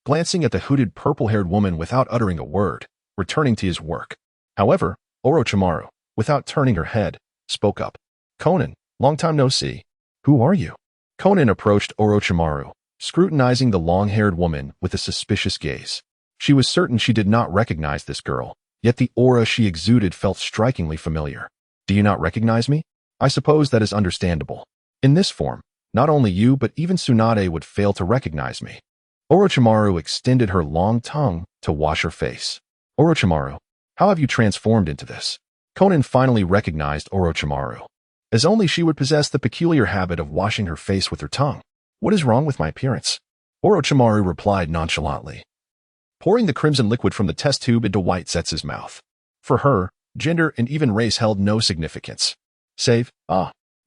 glancing at the hooded purple-haired woman without uttering a word, returning to his work. However, Orochimaru, without turning her head, spoke up. Konan, long time no see. Who are you? Konan approached Orochimaru, scrutinizing the long-haired woman with a suspicious gaze. She was certain she did not recognize this girl, yet the aura she exuded felt strikingly familiar. Do you not recognize me? I suppose that is understandable. In this form, not only you but even Tsunade would fail to recognize me. Orochimaru extended her long tongue to wash her face. Orochimaru, how have you transformed into this? Konan finally recognized Orochimaru. as only she would possess the peculiar habit of washing her face with her tongue. What is wrong with my appearance? Orochimaru replied nonchalantly, pouring the crimson liquid from the test tube into White Zetsu's mouth. For her, gender and even race held no significance. Save,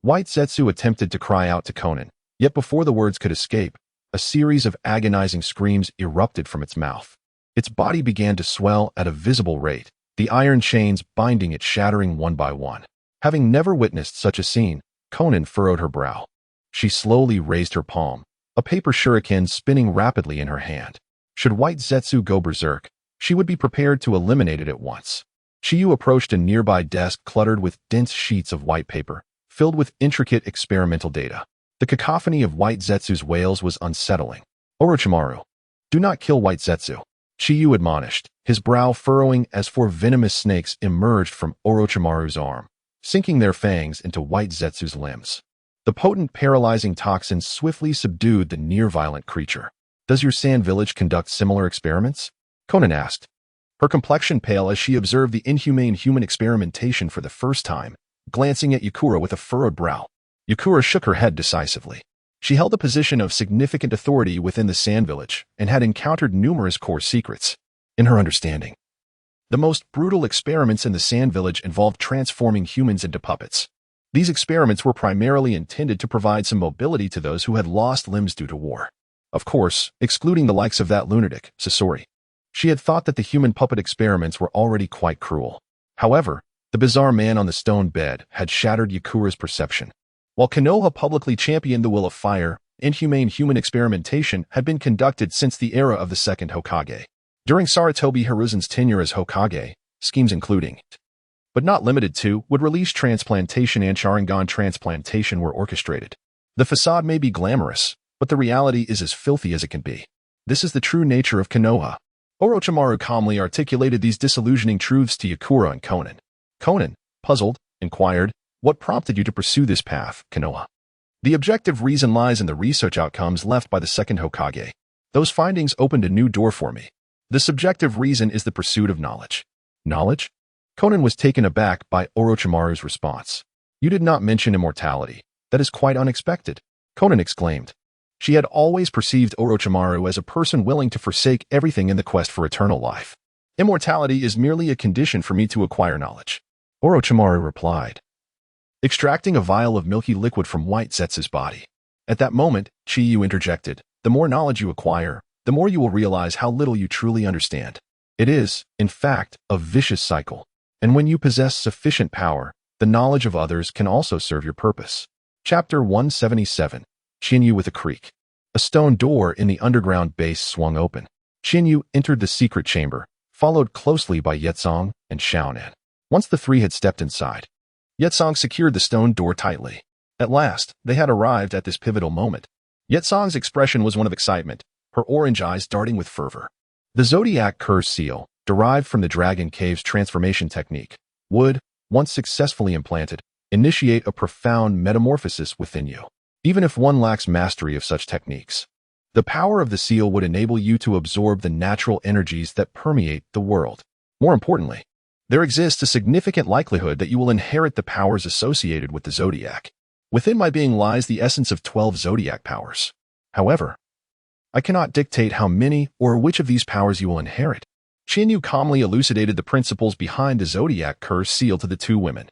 White Zetsu attempted to cry out to Konan, yet before the words could escape, a series of agonizing screams erupted from its mouth. Its body began to swell at a visible rate, the iron chains binding it shattering one by one. Having never witnessed such a scene, Konan furrowed her brow. She slowly raised her palm, a paper shuriken spinning rapidly in her hand. Should White Zetsu go berserk, she would be prepared to eliminate it at once. Chiyu approached a nearby desk cluttered with dense sheets of white paper, filled with intricate experimental data. The cacophony of White Zetsu's wails was unsettling. Orochimaru, do not kill White Zetsu, Chiyu admonished, his brow furrowing as four venomous snakes emerged from Orochimaru's arm, sinking their fangs into White Zetsu's limbs. The potent paralyzing toxins swiftly subdued the near-violent creature. Does your sand village conduct similar experiments? Konan asked, her complexion pale as she observed the inhumane human experimentation for the first time, glancing at Yakura with a furrowed brow. Yakura shook her head decisively. She held a position of significant authority within the sand village and had encountered numerous core secrets. In her understanding, the most brutal experiments in the sand village involved transforming humans into puppets. These experiments were primarily intended to provide some mobility to those who had lost limbs due to war. Of course, excluding the likes of that lunatic, Sasori. She had thought that the human puppet experiments were already quite cruel. However, the bizarre man on the stone bed had shattered Yakura's perception. While Konoha publicly championed the will of fire, inhumane human experimentation had been conducted since the era of the second Hokage. During Sarutobi Hiruzen's tenure as Hokage, schemes including, but not limited to, would release transplantation and Sharingan transplantation were orchestrated. The facade may be glamorous, but the reality is as filthy as it can be. This is the true nature of Konoha. Orochimaru calmly articulated these disillusioning truths to Yakura and Konan. Konan, puzzled, inquired, what prompted you to pursue this path, Konoha? The objective reason lies in the research outcomes left by the second Hokage. Those findings opened a new door for me. The subjective reason is the pursuit of knowledge. Knowledge? Konan was taken aback by Orochimaru's response. You did not mention immortality. That is quite unexpected, Konan exclaimed. She had always perceived Orochimaru as a person willing to forsake everything in the quest for eternal life. Immortality is merely a condition for me to acquire knowledge, Orochimaru replied, extracting a vial of milky liquid from White Zetsu's body. At that moment, Chiyu interjected, the more knowledge you acquire, the more you will realize how little you truly understand. It is, in fact, a vicious cycle. And when you possess sufficient power, the knowledge of others can also serve your purpose. Chapter 177. Shinyu with a creak. A stone door in the underground base swung open. Shinyu entered the secret chamber, followed closely by Yetsong and Xiaonan. Once the three had stepped inside, Yetsong secured the stone door tightly. At last, they had arrived at this pivotal moment. Yetsong's expression was one of excitement, her orange eyes darting with fervor. The Zodiac curse seal, derived from the Dragon Cave's transformation technique, would, once successfully implanted, initiate a profound metamorphosis within you. Even if one lacks mastery of such techniques, the power of the seal would enable you to absorb the natural energies that permeate the world. More importantly, there exists a significant likelihood that you will inherit the powers associated with the Zodiac. Within my being lies the essence of 12 Zodiac powers. However, I cannot dictate how many or which of these powers you will inherit. Shinyu calmly elucidated the principles behind the Zodiac curse seal to the two women.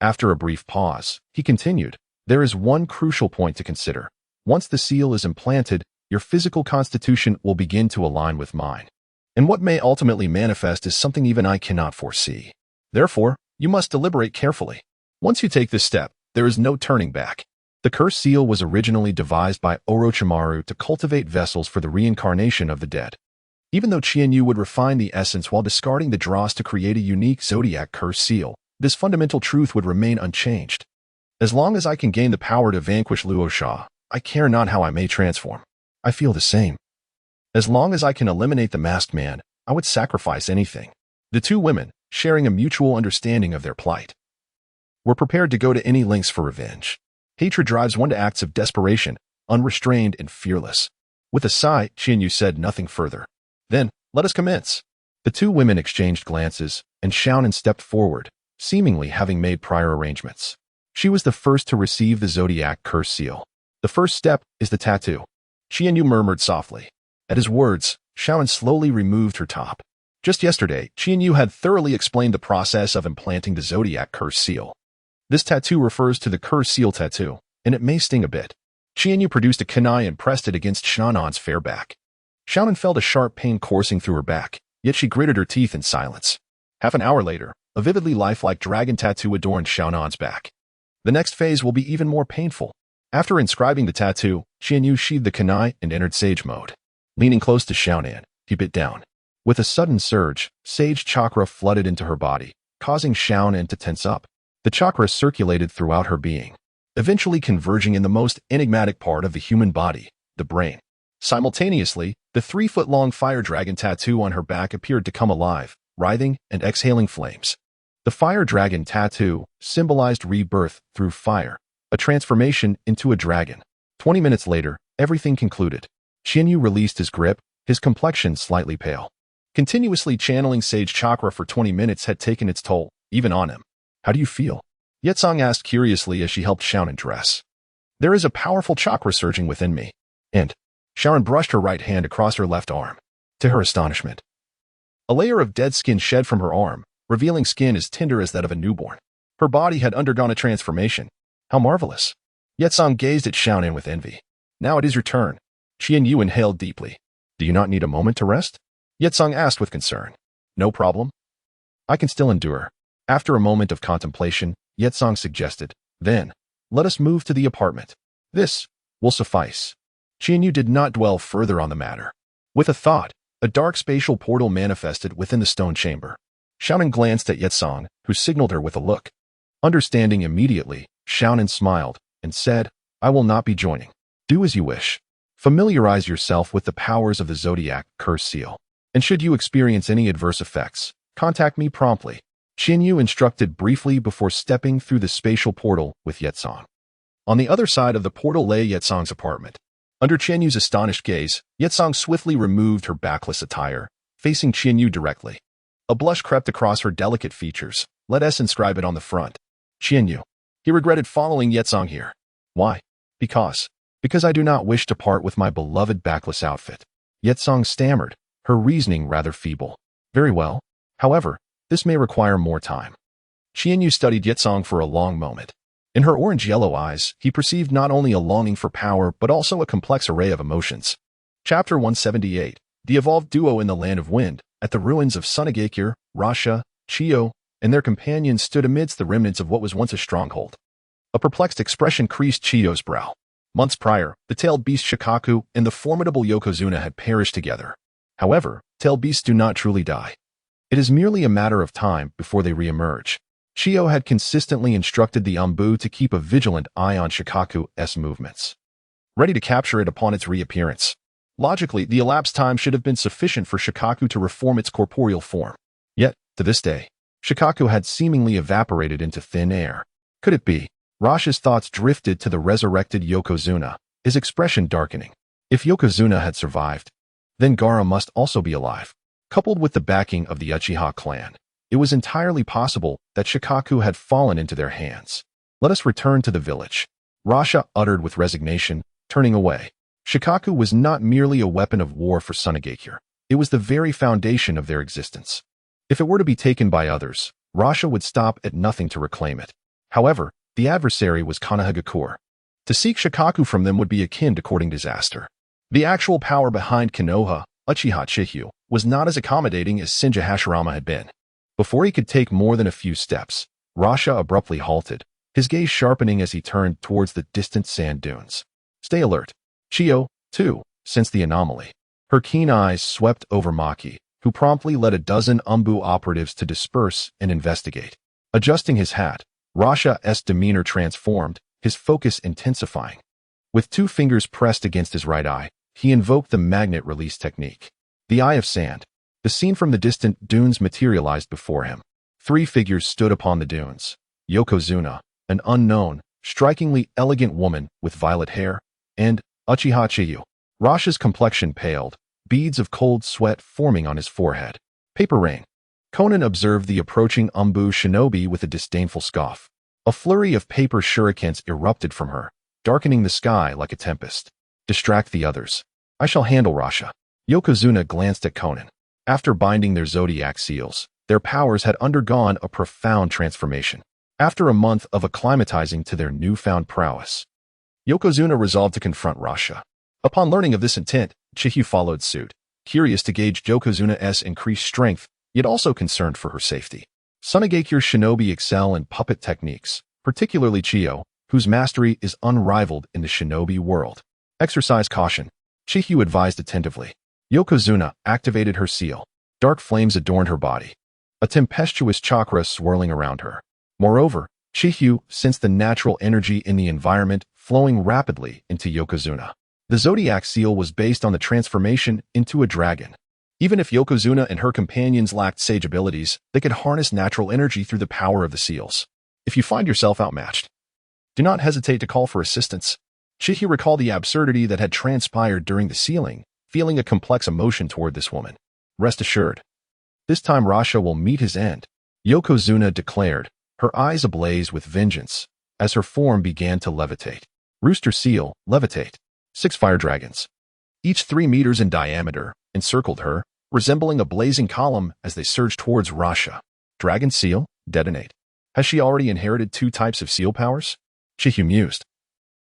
After a brief pause, he continued, there is one crucial point to consider. Once the seal is implanted, your physical constitution will begin to align with mine. And what may ultimately manifest is something even I cannot foresee. Therefore, you must deliberate carefully. Once you take this step, there is no turning back. The curse seal was originally devised by Orochimaru to cultivate vessels for the reincarnation of the dead. Even though Qianyu would refine the essence while discarding the dross to create a unique Zodiac curse seal, this fundamental truth would remain unchanged. As long as I can gain the power to vanquish Luo Sha, I care not how I may transform. I feel the same. As long as I can eliminate the masked man, I would sacrifice anything. The two women, sharing a mutual understanding of their plight, were prepared to go to any lengths for revenge. Hatred drives one to acts of desperation, unrestrained and fearless. With a sigh, Qianyu said nothing further. Then, let us commence. The two women exchanged glances, and Xiaonan stepped forward, seemingly having made prior arrangements. She was the first to receive the Zodiac curse seal. The first step is the tattoo. Qianyu murmured softly. At his words, Xiaonan slowly removed her top. Just yesterday, Qianyu had thoroughly explained the process of implanting the Zodiac curse seal. This tattoo refers to the curse seal tattoo, and it may sting a bit. Qianyu produced a kunai and pressed it against Xiaonan's fair back. Xiaonan felt a sharp pain coursing through her back, yet she gritted her teeth in silence. Half an hour later, a vividly lifelike dragon tattoo adorned Xiaonan's back. The next phase will be even more painful. After inscribing the tattoo, Qianyu sheathed the kunai and entered sage mode. Leaning close to Xiaonan, he bit down. With a sudden surge, sage chakra flooded into her body, causing Xiaonan to tense up. The chakra circulated throughout her being, eventually converging in the most enigmatic part of the human body, the brain. Simultaneously, the 3-foot-long fire dragon tattoo on her back appeared to come alive, writhing and exhaling flames. The fire dragon tattoo symbolized rebirth through fire, a transformation into a dragon. 20 minutes later, everything concluded. Qianyu released his grip, his complexion slightly pale. Continuously channeling sage chakra for 20 minutes had taken its toll, even on him. How do you feel? Yetsong asked curiously as she helped Xiaonan dress. There is a powerful chakra surging within me. And Xiaonan brushed her right hand across her left arm. To her astonishment, a layer of dead skin shed from her arm, revealing skin as tender as that of a newborn. Her body had undergone a transformation. How marvelous. Yetsong gazed at Xiaonan with envy. Now it is your turn. Qianyu inhaled deeply. Do you not need a moment to rest? Yetsong asked with concern. No problem. I can still endure. After a moment of contemplation, Yetsong suggested, then, let us move to the apartment. This will suffice. Qianyu did not dwell further on the matter. With a thought, a dark spatial portal manifested within the stone chamber. Xiaonan glanced at Yetsong, who signaled her with a look. Understanding immediately, Xiaonan smiled and said, I will not be joining. Do as you wish. Familiarize yourself with the powers of the Zodiac curse seal. And should you experience any adverse effects, contact me promptly. Qianyu instructed briefly before stepping through the spatial portal with Yetsong. On the other side of the portal lay Yetsong's apartment. Under Qianyu's astonished gaze, Yetsong swiftly removed her backless attire, facing Qianyu directly. A blush crept across her delicate features. Let us inscribe it on the front. Qianyu. He regretted following Yetsong here. Why? Because I do not wish to part with my beloved backless outfit. Yetsong stammered, her reasoning rather feeble. Very well. However, this may require more time. Qianyu studied Yetsong for a long moment. In her orange-yellow eyes, he perceived not only a longing for power but also a complex array of emotions. Chapter 178. The Evolved Duo in the Land of Wind. At the ruins of Sunagakure, Rasha, Chiyo, and their companions stood amidst the remnants of what was once a stronghold. A perplexed expression creased Chiyo's brow. Months prior, the tailed beast Shikaku and the formidable Yokozuna had perished together. However, tailed beasts do not truly die. It is merely a matter of time before they re-emerge. Chiyo had consistently instructed the Ambu to keep a vigilant eye on Shikaku's movements, ready to capture it upon its reappearance. Logically, the elapsed time should have been sufficient for Shikaku to reform its corporeal form. Yet, to this day, Shikaku had seemingly evaporated into thin air. Could it be? Rasha's thoughts drifted to the resurrected Yokozuna, his expression darkening. If Yokozuna had survived, then Gaara must also be alive. Coupled with the backing of the Uchiha clan, it was entirely possible that Shikaku had fallen into their hands. Let us return to the village. Rasha uttered with resignation, turning away. Shikaku was not merely a weapon of war for Sunagakure. It was the very foundation of their existence. If it were to be taken by others, Rasha would stop at nothing to reclaim it. However, the adversary was Konohagakure. To seek Shikaku from them would be akin to courting disaster. The actual power behind Konoha, Uchiha Chiba, was not as accommodating as Shinja Hashirama had been. Before he could take more than a few steps, Rasha abruptly halted, his gaze sharpening as he turned towards the distant sand dunes. Stay alert. Chiyo, too, sensed the anomaly. Her keen eyes swept over Maki, who promptly led a dozen Ambu operatives to disperse and investigate. Adjusting his hat, Rasha's demeanor transformed, his focus intensifying. With 2 fingers pressed against his right eye, he invoked the magnet release technique. The Eye of Sand. The scene from the distant dunes materialized before him. 3 figures stood upon the dunes. Yokozuna, an unknown, strikingly elegant woman with violet hair, and Uchiha Chiba. Rasha's complexion paled, beads of cold sweat forming on his forehead. Paper rain. Conan observed the approaching Ambu shinobi with a disdainful scoff. A flurry of paper shurikens erupted from her, darkening the sky like a tempest. Distract the others. I shall handle Rasha. Yokozuna glanced at Konan. After binding their Zodiac seals, their powers had undergone a profound transformation. After a month of acclimatizing to their newfound prowess, Yokozuna resolved to confront Rasha. Upon learning of this intent, Chihi followed suit, curious to gauge Yokozuna's increased strength, yet also concerned for her safety. Tsunegakure shinobi excel in puppet techniques, particularly Chiyo, whose mastery is unrivaled in the shinobi world. Exercise caution, Chihi advised attentively. Yokozuna activated her seal. Dark flames adorned her body, a tempestuous chakra swirling around her. Moreover, Chihi sensed the natural energy in the environment flowing rapidly into Yokozuna. The Zodiac seal was based on the transformation into a dragon. Even if Yokozuna and her companions lacked sage abilities, they could harness natural energy through the power of the seals. If you find yourself outmatched, do not hesitate to call for assistance. Chihi recalled the absurdity that had transpired during the sealing, feeling a complex emotion toward this woman. Rest assured, this time Rasha will meet his end, Yokozuna declared, her eyes ablaze with vengeance, as her form began to levitate. Rooster seal, levitate. 6 fire dragons, each 3 meters in diameter, encircled her, resembling a blazing column as they surged towards Rasha. Dragon seal, detonate. Has she already inherited 2 types of seal powers? Chihi mused.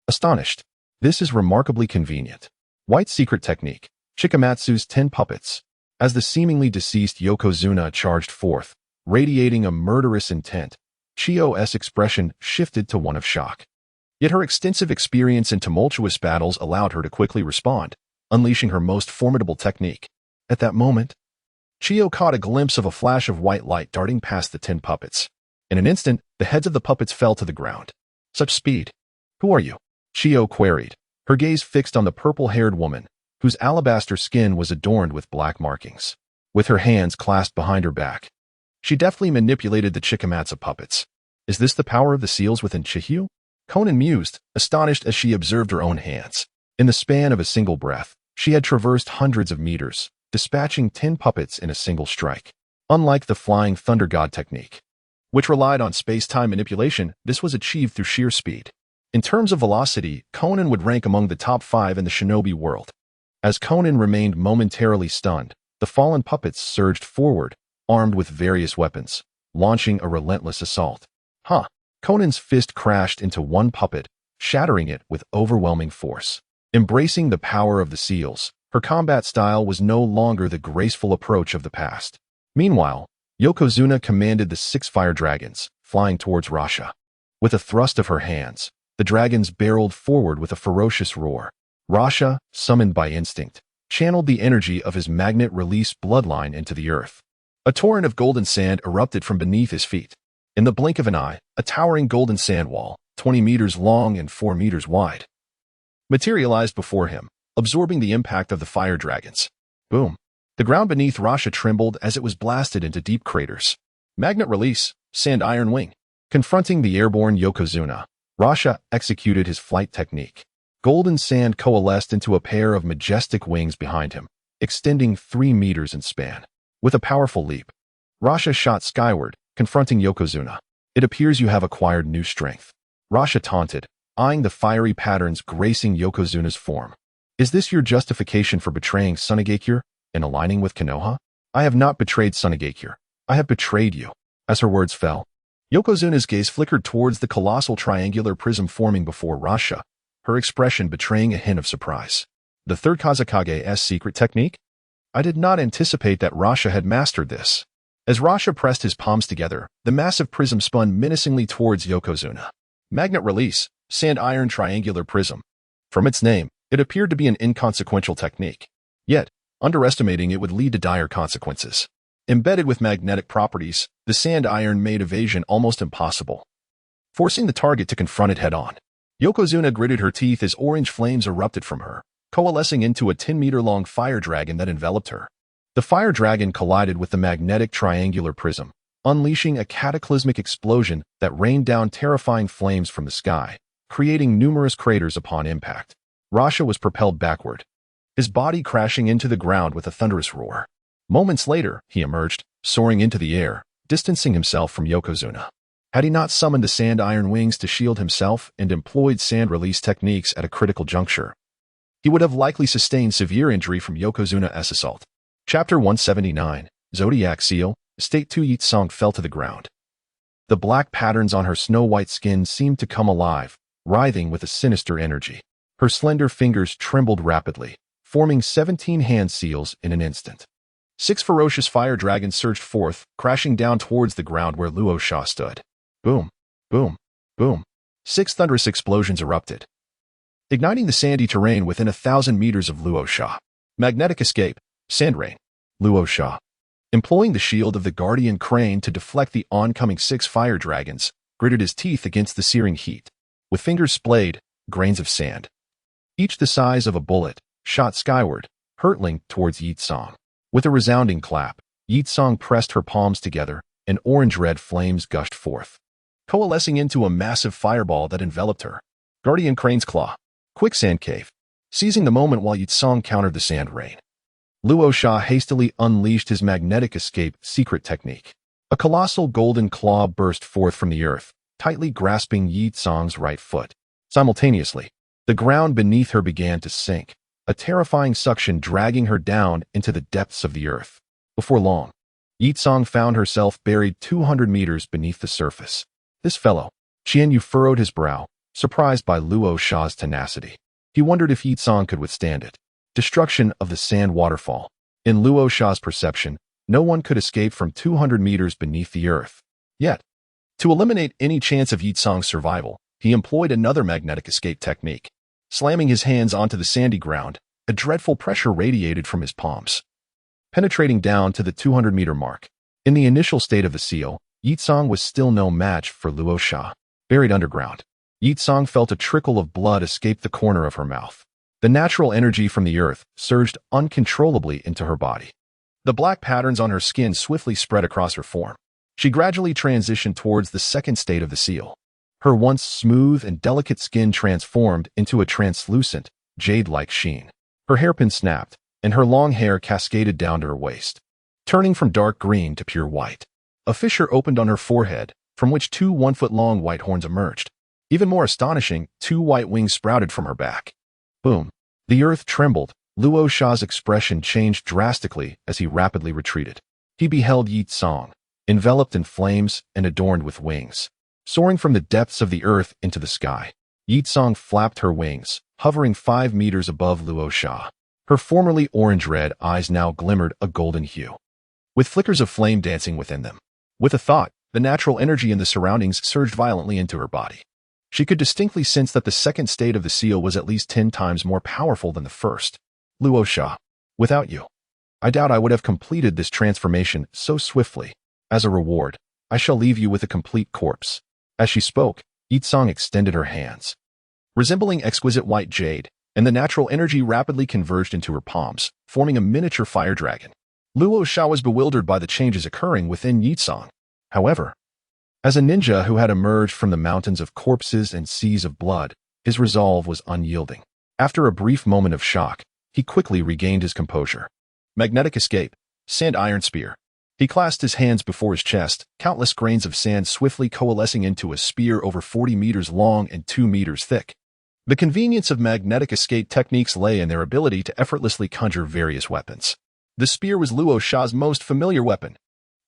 Astonished. This is remarkably convenient. White secret technique. Chikamatsu's 10 puppets. As the seemingly deceased Yokozuna charged forth, radiating a murderous intent, Chiyo's expression shifted to one of shock. Yet her extensive experience in tumultuous battles allowed her to quickly respond, unleashing her most formidable technique. At that moment, Chiyo caught a glimpse of a flash of white light darting past the 10 puppets. In an instant, the heads of the puppets fell to the ground. Such speed. Who are you? Chiyo queried, her gaze fixed on the purple-haired woman, whose alabaster skin was adorned with black markings. With her hands clasped behind her back, she deftly manipulated the Chikamatsu puppets. Is this the power of the seals within Chihi? Konan mused, astonished as she observed her own hands. In the span of a single breath, she had traversed hundreds of meters, dispatching 10 puppets in a single strike. Unlike the flying thunder god technique, which relied on space-time manipulation, this was achieved through sheer speed. In terms of velocity, Konan would rank among the top 5 in the shinobi world. As Konan remained momentarily stunned, the fallen puppets surged forward, armed with various weapons, launching a relentless assault. Konan's fist crashed into one puppet, shattering it with overwhelming force. Embracing the power of the seals, her combat style was no longer the graceful approach of the past. Meanwhile, Yokozuna commanded the 6 fire dragons, flying towards Rasha. With a thrust of her hands, the dragons barreled forward with a ferocious roar. Rasha, summoned by instinct, channeled the energy of his magnet-release bloodline into the earth. A torrent of golden sand erupted from beneath his feet. In the blink of an eye, a towering golden sand wall, 20 meters long and 4 meters wide, materialized before him, absorbing the impact of the fire dragons. Boom. The ground beneath Rasha trembled as it was blasted into deep craters. Magnet release, sand iron wing. Confronting the airborne Yokozuna, Rasha executed his flight technique. Golden sand coalesced into a pair of majestic wings behind him, extending 3 meters in span. With a powerful leap, Rasha shot skyward, confronting Yokozuna. It appears you have acquired new strength. Rasha taunted, eyeing the fiery patterns gracing Yokozuna's form. Is this your justification for betraying Tsunegakure and aligning with Konoha? I have not betrayed Tsunegakure. I have betrayed you. As her words fell, Yokozuna's gaze flickered towards the colossal triangular prism forming before Rasha, her expression betraying a hint of surprise. The third Kazakage's secret technique? I did not anticipate that Rasha had mastered this. As Rasha pressed his palms together, the massive prism spun menacingly towards Yokozuna. Magnet release, sand iron triangular prism. From its name, it appeared to be an inconsequential technique. Yet, underestimating it would lead to dire consequences. Embedded with magnetic properties, the sand iron made evasion almost impossible, forcing the target to confront it head-on. Yokozuna gritted her teeth as orange flames erupted from her, coalescing into a 10-meter-long fire dragon that enveloped her. The fire dragon collided with the magnetic triangular prism, unleashing a cataclysmic explosion that rained down terrifying flames from the sky, creating numerous craters upon impact. Rasha was propelled backward, his body crashing into the ground with a thunderous roar. Moments later, he emerged, soaring into the air, distancing himself from Yokozuna. Had he not summoned the sand iron wings to shield himself and employed sand release techniques at a critical juncture, he would have likely sustained severe injury from Yokozuna's assault. Chapter 179, Zodiac Seal, State 2. Yi Tsang fell to the ground. The black patterns on her snow-white skin seemed to come alive, writhing with a sinister energy. Her slender fingers trembled rapidly, forming 17 hand seals in an instant. 6 ferocious fire dragons surged forth, crashing down towards the ground where Luo Sha stood. Boom, boom, boom. 6 thunderous explosions erupted, igniting the sandy terrain within 1,000 meters of Luo Sha. Magnetic escape, sand rain. Luo Sha, employing the shield of the guardian crane to deflect the oncoming 6 fire dragons, gritted his teeth against the searing heat. With fingers splayed, grains of sand, each the size of a bullet, shot skyward, hurtling towards Yi Tsang. With a resounding clap, Yi Tsang pressed her palms together, and orange-red flames gushed forth, coalescing into a massive fireball that enveloped her. Guardian Crane's Claw. Quicksand Cave. Seizing the moment while Yi Tsang countered the sand rain, Luo Sha hastily unleashed his magnetic escape secret technique. A colossal golden claw burst forth from the earth, tightly grasping Yi Tsang's right foot. Simultaneously, the ground beneath her began to sink, a terrifying suction dragging her down into the depths of the earth. Before long, Yi Tsang found herself buried 200 meters beneath the surface. This fellow, Qian Yu furrowed his brow, surprised by Luo Sha's tenacity. He wondered if Yi Tsang could withstand it. Destruction of the sand waterfall. In Luo Sha's perception, no one could escape from 200 meters beneath the earth. Yet, to eliminate any chance of Yi Tsang's survival, he employed another magnetic escape technique. Slamming his hands onto the sandy ground, a dreadful pressure radiated from his palms, penetrating down to the 200-meter mark. In the initial state of the seal, Yi Tsang was still no match for Luo Sha. Buried underground, Yi Tsang felt a trickle of blood escape the corner of her mouth. The natural energy from the earth surged uncontrollably into her body. The black patterns on her skin swiftly spread across her form. She gradually transitioned towards the second state of the seal. Her once smooth and delicate skin transformed into a translucent, jade-like sheen. Her hairpin snapped, and her long hair cascaded down to her waist, turning from dark green to pure white. A fissure opened on her forehead, from which 2 1-foot-long white horns emerged. Even more astonishing, 2 white wings sprouted from her back. Boom. The earth trembled. Luo Sha's expression changed drastically as he rapidly retreated. He beheld Yi Tsang, enveloped in flames and adorned with wings, soaring from the depths of the earth into the sky. Yi Tsang flapped her wings, hovering 5 meters above Luo Sha. Her formerly orange-red eyes now glimmered a golden hue, with flickers of flame dancing within them. With a thought, the natural energy in the surroundings surged violently into her body. She could distinctly sense that the second state of the seal was at least 10 times more powerful than the first. Luo Sha, without you, I doubt I would have completed this transformation so swiftly. As a reward, I shall leave you with a complete corpse. As she spoke, Yi Tsang extended her hands, resembling exquisite white jade, and the natural energy rapidly converged into her palms, forming a miniature fire dragon. Luo Sha was bewildered by the changes occurring within Yi Tsang. However, as a ninja who had emerged from the mountains of corpses and seas of blood, his resolve was unyielding. After a brief moment of shock, he quickly regained his composure. Magnetic escape, sand iron spear. He clasped his hands before his chest, countless grains of sand swiftly coalescing into a spear over 40 meters long and 2 meters thick. The convenience of magnetic escape techniques lay in their ability to effortlessly conjure various weapons. The spear was Luo Sha's most familiar weapon.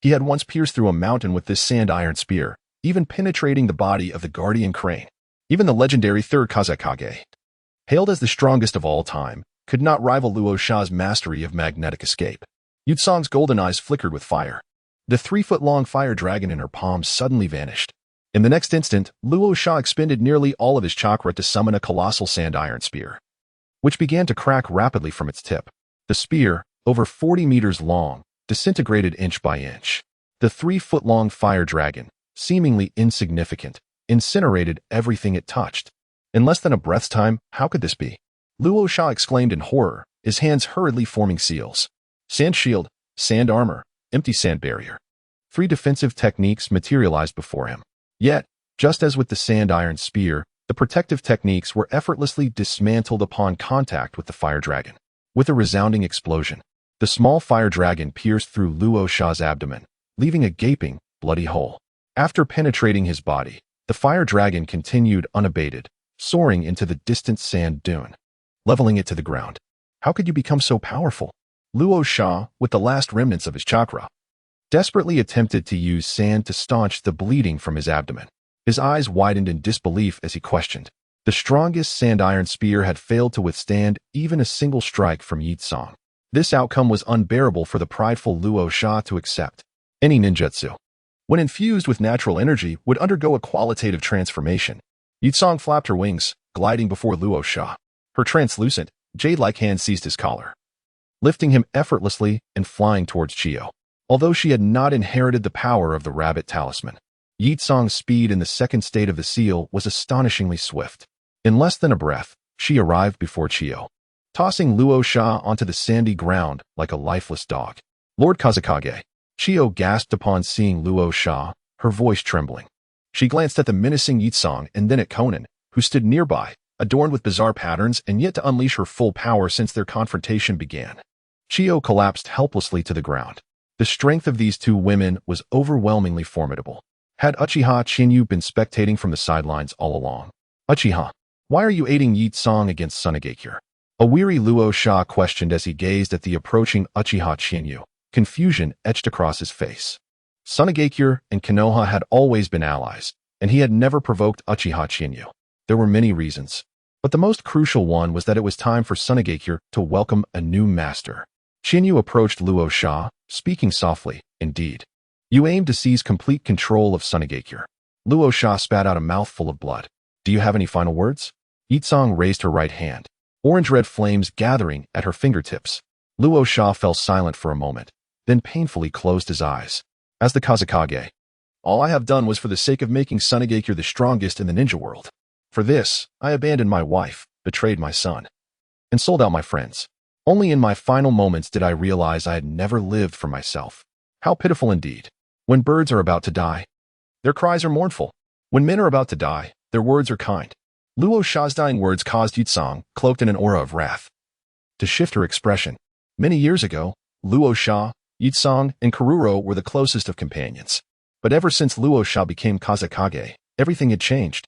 He had once pierced through a mountain with this sand iron spear, even penetrating the body of the guardian crane. Even the legendary third Kazekage, hailed as the strongest of all time, could not rival Luo Sha's mastery of magnetic escape. Yi Tsang's golden eyes flickered with fire. The 3-foot-long fire dragon in her palms suddenly vanished. In the next instant, Luo Sha expended nearly all of his chakra to summon a colossal sand iron spear, which began to crack rapidly from its tip. The spear, over 40 meters long, disintegrated inch by inch. The 3-foot-long fire dragon, seemingly insignificant, incinerated everything it touched. In less than a breath's time, how could this be? Luo Sha exclaimed in horror, his hands hurriedly forming seals. Sand shield, sand armor, empty sand barrier. 3 defensive techniques materialized before him. Yet, just as with the sand iron spear, the protective techniques were effortlessly dismantled upon contact with the fire dragon. With a resounding explosion, the small fire dragon pierced through Luo Sha's abdomen, leaving a gaping, bloody hole. After penetrating his body, the fire dragon continued unabated, soaring into the distant sand dune, leveling it to the ground. How could you become so powerful? Luo Sha, with the last remnants of his chakra, desperately attempted to use sand to staunch the bleeding from his abdomen. His eyes widened in disbelief as he questioned. The strongest sand-iron spear had failed to withstand even a single strike from Yi Tsang. This outcome was unbearable for the prideful Luo Sha to accept. Any ninjutsu, when infused with natural energy, would undergo a qualitative transformation. Yi Tsang flapped her wings, gliding before Luo Sha. Her translucent, jade-like hand seized his collar, lifting him effortlessly and flying towards Chiyo. Although she had not inherited the power of the rabbit talisman, Yi Tsang's speed in the second state of the seal was astonishingly swift. In less than a breath, she arrived before Chiyo, tossing Luo Sha onto the sandy ground like a lifeless dog. Lord Kazekage. Chiyo gasped upon seeing Luo Sha, her voice trembling. She glanced at the menacing Yi Tsang and then at Conan, who stood nearby, adorned with bizarre patterns and yet to unleash her full power since their confrontation began. Chiyo collapsed helplessly to the ground. The strength of these two women was overwhelmingly formidable. Had Uchiha Chiba been spectating from the sidelines all along? Uchiha, why are you aiding Yi Tsang against Sunagakure? A weary Luo Sha questioned as he gazed at the approaching Uchiha Chiba. Confusion etched across his face. Sunagakure and Konoha had always been allies, and he had never provoked Uchiha Chiba. There were many reasons, but the most crucial one was that it was time for Sunagakure to welcome a new master. Chiba approached Luo Sha, speaking softly. Indeed, you aim to seize complete control of Sunagakure. Luo Sha spat out a mouthful of blood. Do you have any final words? Yi Tsang raised her right hand, orange-red flames gathering at her fingertips. Luo Sha fell silent for a moment, then painfully closed his eyes. As the Kazekage, all I have done was for the sake of making Sunagakure the strongest in the ninja world. For this, I abandoned my wife, betrayed my son, and sold out my friends. Only in my final moments did I realize I had never lived for myself. How pitiful indeed. When birds are about to die, their cries are mournful. When men are about to die, their words are kind. Luo Sha's dying words caused Yi Tsang, cloaked in an aura of wrath, to shift her expression. Many years ago, Luo Sha, Yi Tsang, and Kururo were the closest of companions. But ever since Luo Sha became Kazekage, everything had changed.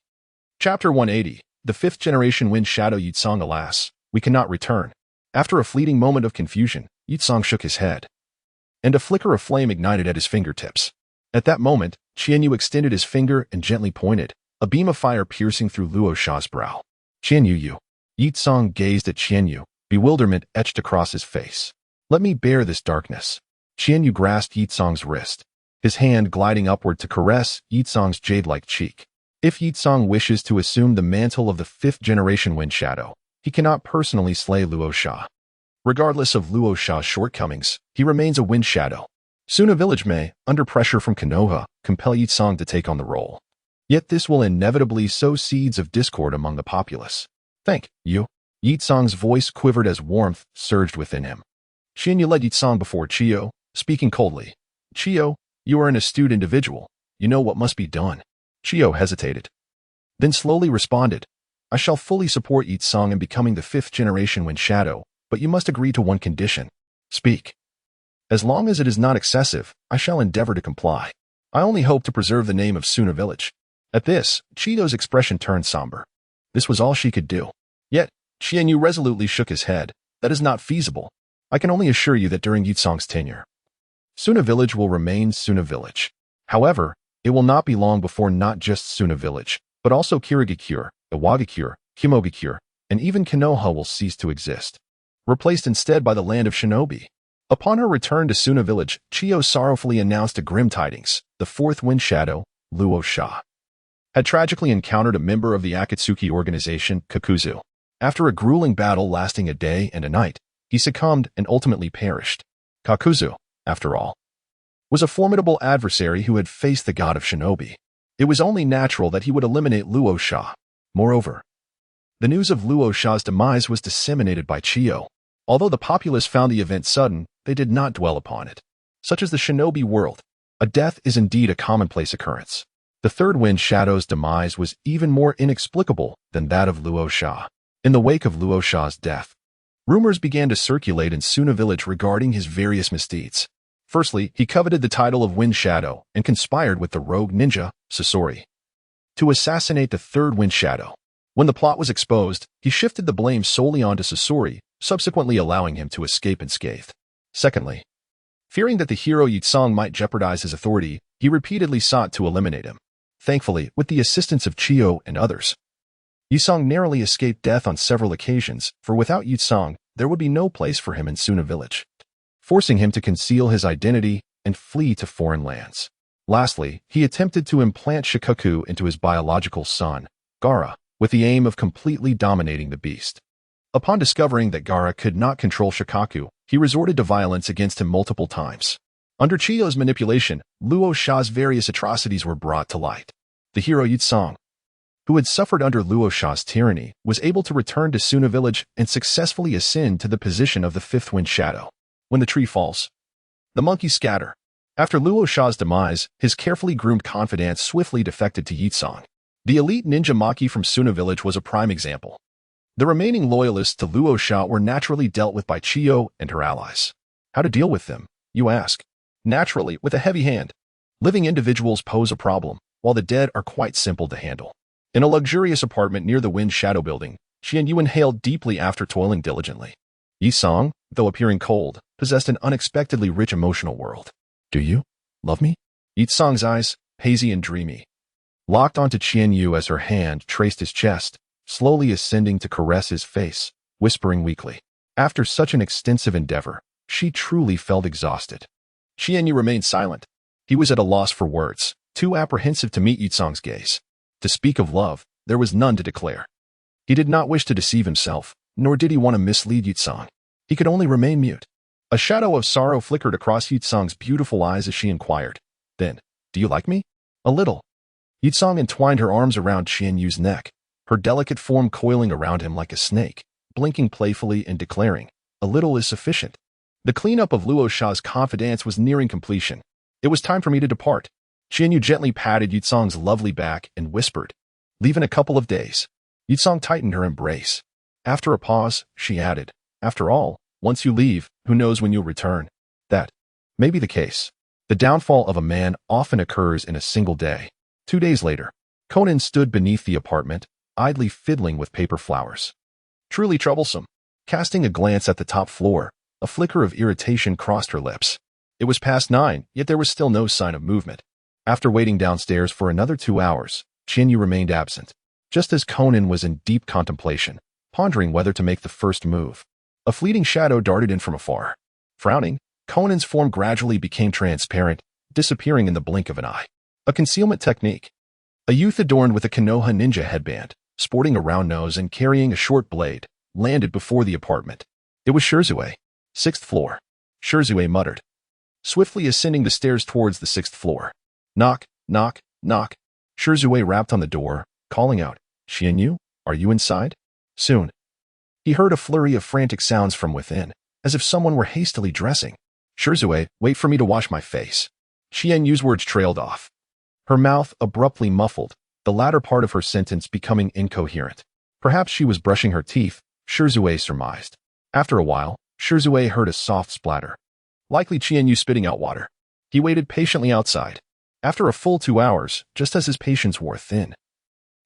Chapter 180, The Fifth Generation Wind Shadow. Yi Tsang, alas, we cannot return. After a fleeting moment of confusion, Yi Tsang shook his head, and a flicker of flame ignited at his fingertips. At that moment, Qianyu extended his finger and gently pointed, a beam of fire piercing through Luo Sha's brow. Qianyu. Yi Tsang gazed at Qianyu, bewilderment etched across his face. Let me bear this darkness. Qianyu grasped Yi Tsang's wrist, his hand gliding upward to caress Yi Tsang's jade-like cheek. If Yi Tsang wishes to assume the mantle of the fifth generation Wind Shadow, he cannot personally slay Luo Sha. Regardless of Luo Sha's shortcomings, he remains a Wind Shadow. Soon a village may, under pressure from Konoha, compel Yi Tsang to take on the role. Yet this will inevitably sow seeds of discord among the populace. Thank you. Yi Tsang's voice quivered as warmth surged within him. Qianyu led Yi Tsang before Chiyo, speaking coldly. Chiyo, you are an astute individual. You know what must be done. Chiyo hesitated, then slowly responded. I shall fully support Yi Tsang in becoming the fifth generation Wind Shadow, but you must agree to one condition. Speak. As long as it is not excessive, I shall endeavor to comply. I only hope to preserve the name of Suna Village. At this, Chiyo's expression turned somber. This was all she could do. Yet, Qianyu resolutely shook his head. That is not feasible. I can only assure you that during Yi Tsang's tenure, Suna Village will remain Suna Village. However, it will not be long before not just Suna Village, but also Kirigakure, Iwagakure, Kimogakure, and even Konoha will cease to exist, replaced instead by the land of Shinobi. Upon her return to Suna Village, Chiyo sorrowfully announced a grim tidings. The fourth Wind Shadow, Luo Sha, had tragically encountered a member of the Akatsuki organization, Kakuzu. After a grueling battle lasting a day and a night, he succumbed and ultimately perished. Kakuzu, after all, was a formidable adversary who had faced the god of Shinobi. It was only natural that he would eliminate Luo Sha. Moreover, the news of Luo Sha's demise was disseminated by Chiyo. Although the populace found the event sudden, they did not dwell upon it. Such as the Shinobi world, a death is indeed a commonplace occurrence. The third Wind Shadow's demise was even more inexplicable than that of Luo Sha. In the wake of Luo Sha's death, rumors began to circulate in Suna Village regarding his various misdeeds. Firstly, he coveted the title of Wind Shadow and conspired with the rogue ninja, Sasori, to assassinate the third Wind Shadow. When the plot was exposed, he shifted the blame solely onto Sasori, subsequently allowing him to escape unscathed. Secondly, fearing that the hero Yitsong might jeopardize his authority, he repeatedly sought to eliminate him. Thankfully, with the assistance of Chiyo and others, Yitsong narrowly escaped death on several occasions, for without Yitsong, there would be no place for him in Suna village, forcing him to conceal his identity and flee to foreign lands. Lastly, he attempted to implant Shikaku into his biological son, Gaara, with the aim of completely dominating the beast. Upon discovering that Gaara could not control Shikaku, he resorted to violence against him multiple times. Under Chiyo's manipulation, Luo Sha's various atrocities were brought to light. The hero Yitsong, who had suffered under Luo Sha's tyranny, was able to return to Suna village and successfully ascend to the position of the fifth Wind Shadow. When the tree falls, the monkeys scatter. After Luo Sha's demise, his carefully groomed confidant swiftly defected to Yitsong. The elite ninja Maki from Suna village was a prime example. The remaining loyalists to Luo Sha were naturally dealt with by Chiyo and her allies. How to deal with them, you ask? Naturally, with a heavy hand. Living individuals pose a problem, while the dead are quite simple to handle. In a luxurious apartment near the Wind Shadow building, Xianyu inhaled deeply after toiling diligently. Yitsong, though appearing cold, possessed an unexpectedly rich emotional world. Do you love me? Yitsong's eyes, hazy and dreamy, locked onto Xianyu as her hand traced his chest, slowly ascending to caress his face, whispering weakly. After such an extensive endeavor, she truly felt exhausted. Xianyu remained silent. He was at a loss for words, too apprehensive to meet Yitsong's gaze. To speak of love, there was none to declare. He did not wish to deceive himself, nor did he want to mislead Yitsong. He could only remain mute. A shadow of sorrow flickered across Yitsong's beautiful eyes as she inquired, "Then, do you like me?" "A little." Yitsong entwined her arms around Xianyu's neck, her delicate form coiling around him like a snake, blinking playfully and declaring, "A little is sufficient." The cleanup of Luo Sha's confidence was nearing completion. It was time for me to depart. Xianyu gently patted Yitsong's lovely back and whispered, "Leave in a couple of days." Yitsong tightened her embrace. After a pause, she added, "After all, once you leave, who knows when you'll return?" That may be the case. The downfall of a man often occurs in a single day. 2 days later, Conan stood beneath the apartment, idly fiddling with paper flowers. Truly troublesome. Casting a glance at the top floor, a flicker of irritation crossed her lips. It was past 9, yet there was still no sign of movement. After waiting downstairs for another 2 hours, Xianyu remained absent, just as Conan was in deep contemplation, pondering whether to make the first move. A fleeting shadow darted in from afar. Frowning, Conan's form gradually became transparent, disappearing in the blink of an eye. A concealment technique. A youth adorned with a Konoha ninja headband, sporting a round nose and carrying a short blade, landed before the apartment. It was Shirzue. 6th floor. Shirzue muttered, swiftly ascending the stairs towards the 6th floor. Knock, knock, knock. Shirzue rapped on the door, calling out, "Xianyu, are you inside?" Soon, he heard a flurry of frantic sounds from within, as if someone were hastily dressing. "Shirzue, wait for me to wash my face." Xianyu's words trailed off, her mouth abruptly muffled, the latter part of her sentence becoming incoherent. Perhaps she was brushing her teeth, Shirzue surmised. After a while, Shirzue heard a soft splatter. Likely Xianyu spitting out water. He waited patiently outside. After a full 2 hours, just as his patience wore thin,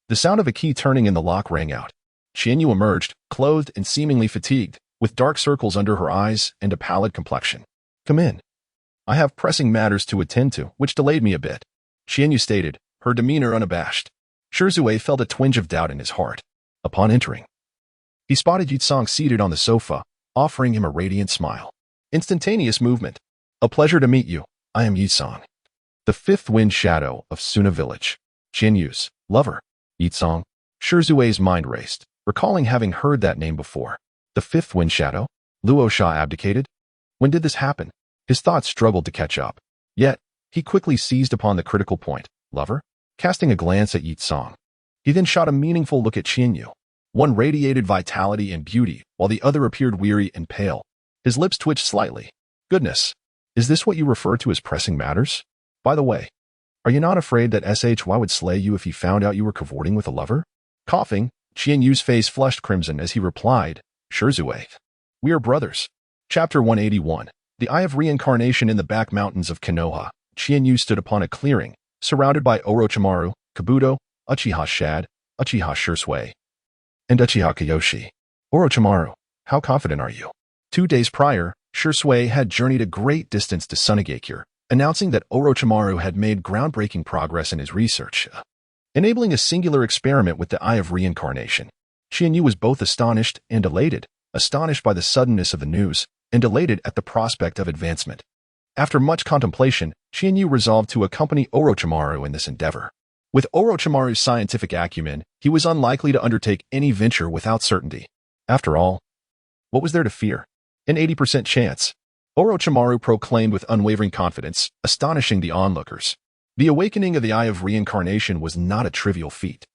the sound of a key turning in the lock rang out. Xianyu emerged, clothed and seemingly fatigued, with dark circles under her eyes and a pallid complexion. "Come in. I have pressing matters to attend to, which delayed me a bit," Xianyu stated, her demeanor unabashed. Shirzue felt a twinge of doubt in his heart. Upon entering, he spotted Yitsong seated on the sofa, offering him a radiant smile. Instantaneous movement. "A pleasure to meet you. I am Yitsong, the 5th Wind Shadow of Suna village." Xianyu's lover. Yitsong. Shirzue's mind raced, recalling having heard that name before. The 5th Wind Shadow? Luo Sha abdicated? When did this happen? His thoughts struggled to catch up. Yet, he quickly seized upon the critical point. Lover? Casting a glance at Yitsong, he then shot a meaningful look at Xianyu. One radiated vitality and beauty, while the other appeared weary and pale. His lips twitched slightly. "Goodness, is this what you refer to as pressing matters? By the way, are you not afraid that SHY would slay you if he found out you were cavorting with a lover?" Coughing, Xianyu's face flushed crimson as he replied, "Shirzue, we are brothers." Chapter 181. The Eye of Reincarnation in the back mountains of Konoha, Qianyu stood upon a clearing, surrounded by Orochimaru, Kabuto, Uchiha Shad, Uchiha Shisui, and Uchiha Kiyoshi. Orochimaru, how confident are you? 2 days prior, Shisui had journeyed a great distance to Sunagakure, announcing that Orochimaru had made groundbreaking progress in his research, enabling a singular experiment with the Eye of Reincarnation. Qianyu was both astonished and elated, astonished by the suddenness of the news, and elated at the prospect of advancement. After much contemplation, Qianyu resolved to accompany Orochimaru in this endeavor. With Orochimaru's scientific acumen, he was unlikely to undertake any venture without certainty. After all, what was there to fear? An 80% chance. Orochimaru proclaimed with unwavering confidence, astonishing the onlookers. The awakening of the Eye of Reincarnation was not a trivial feat.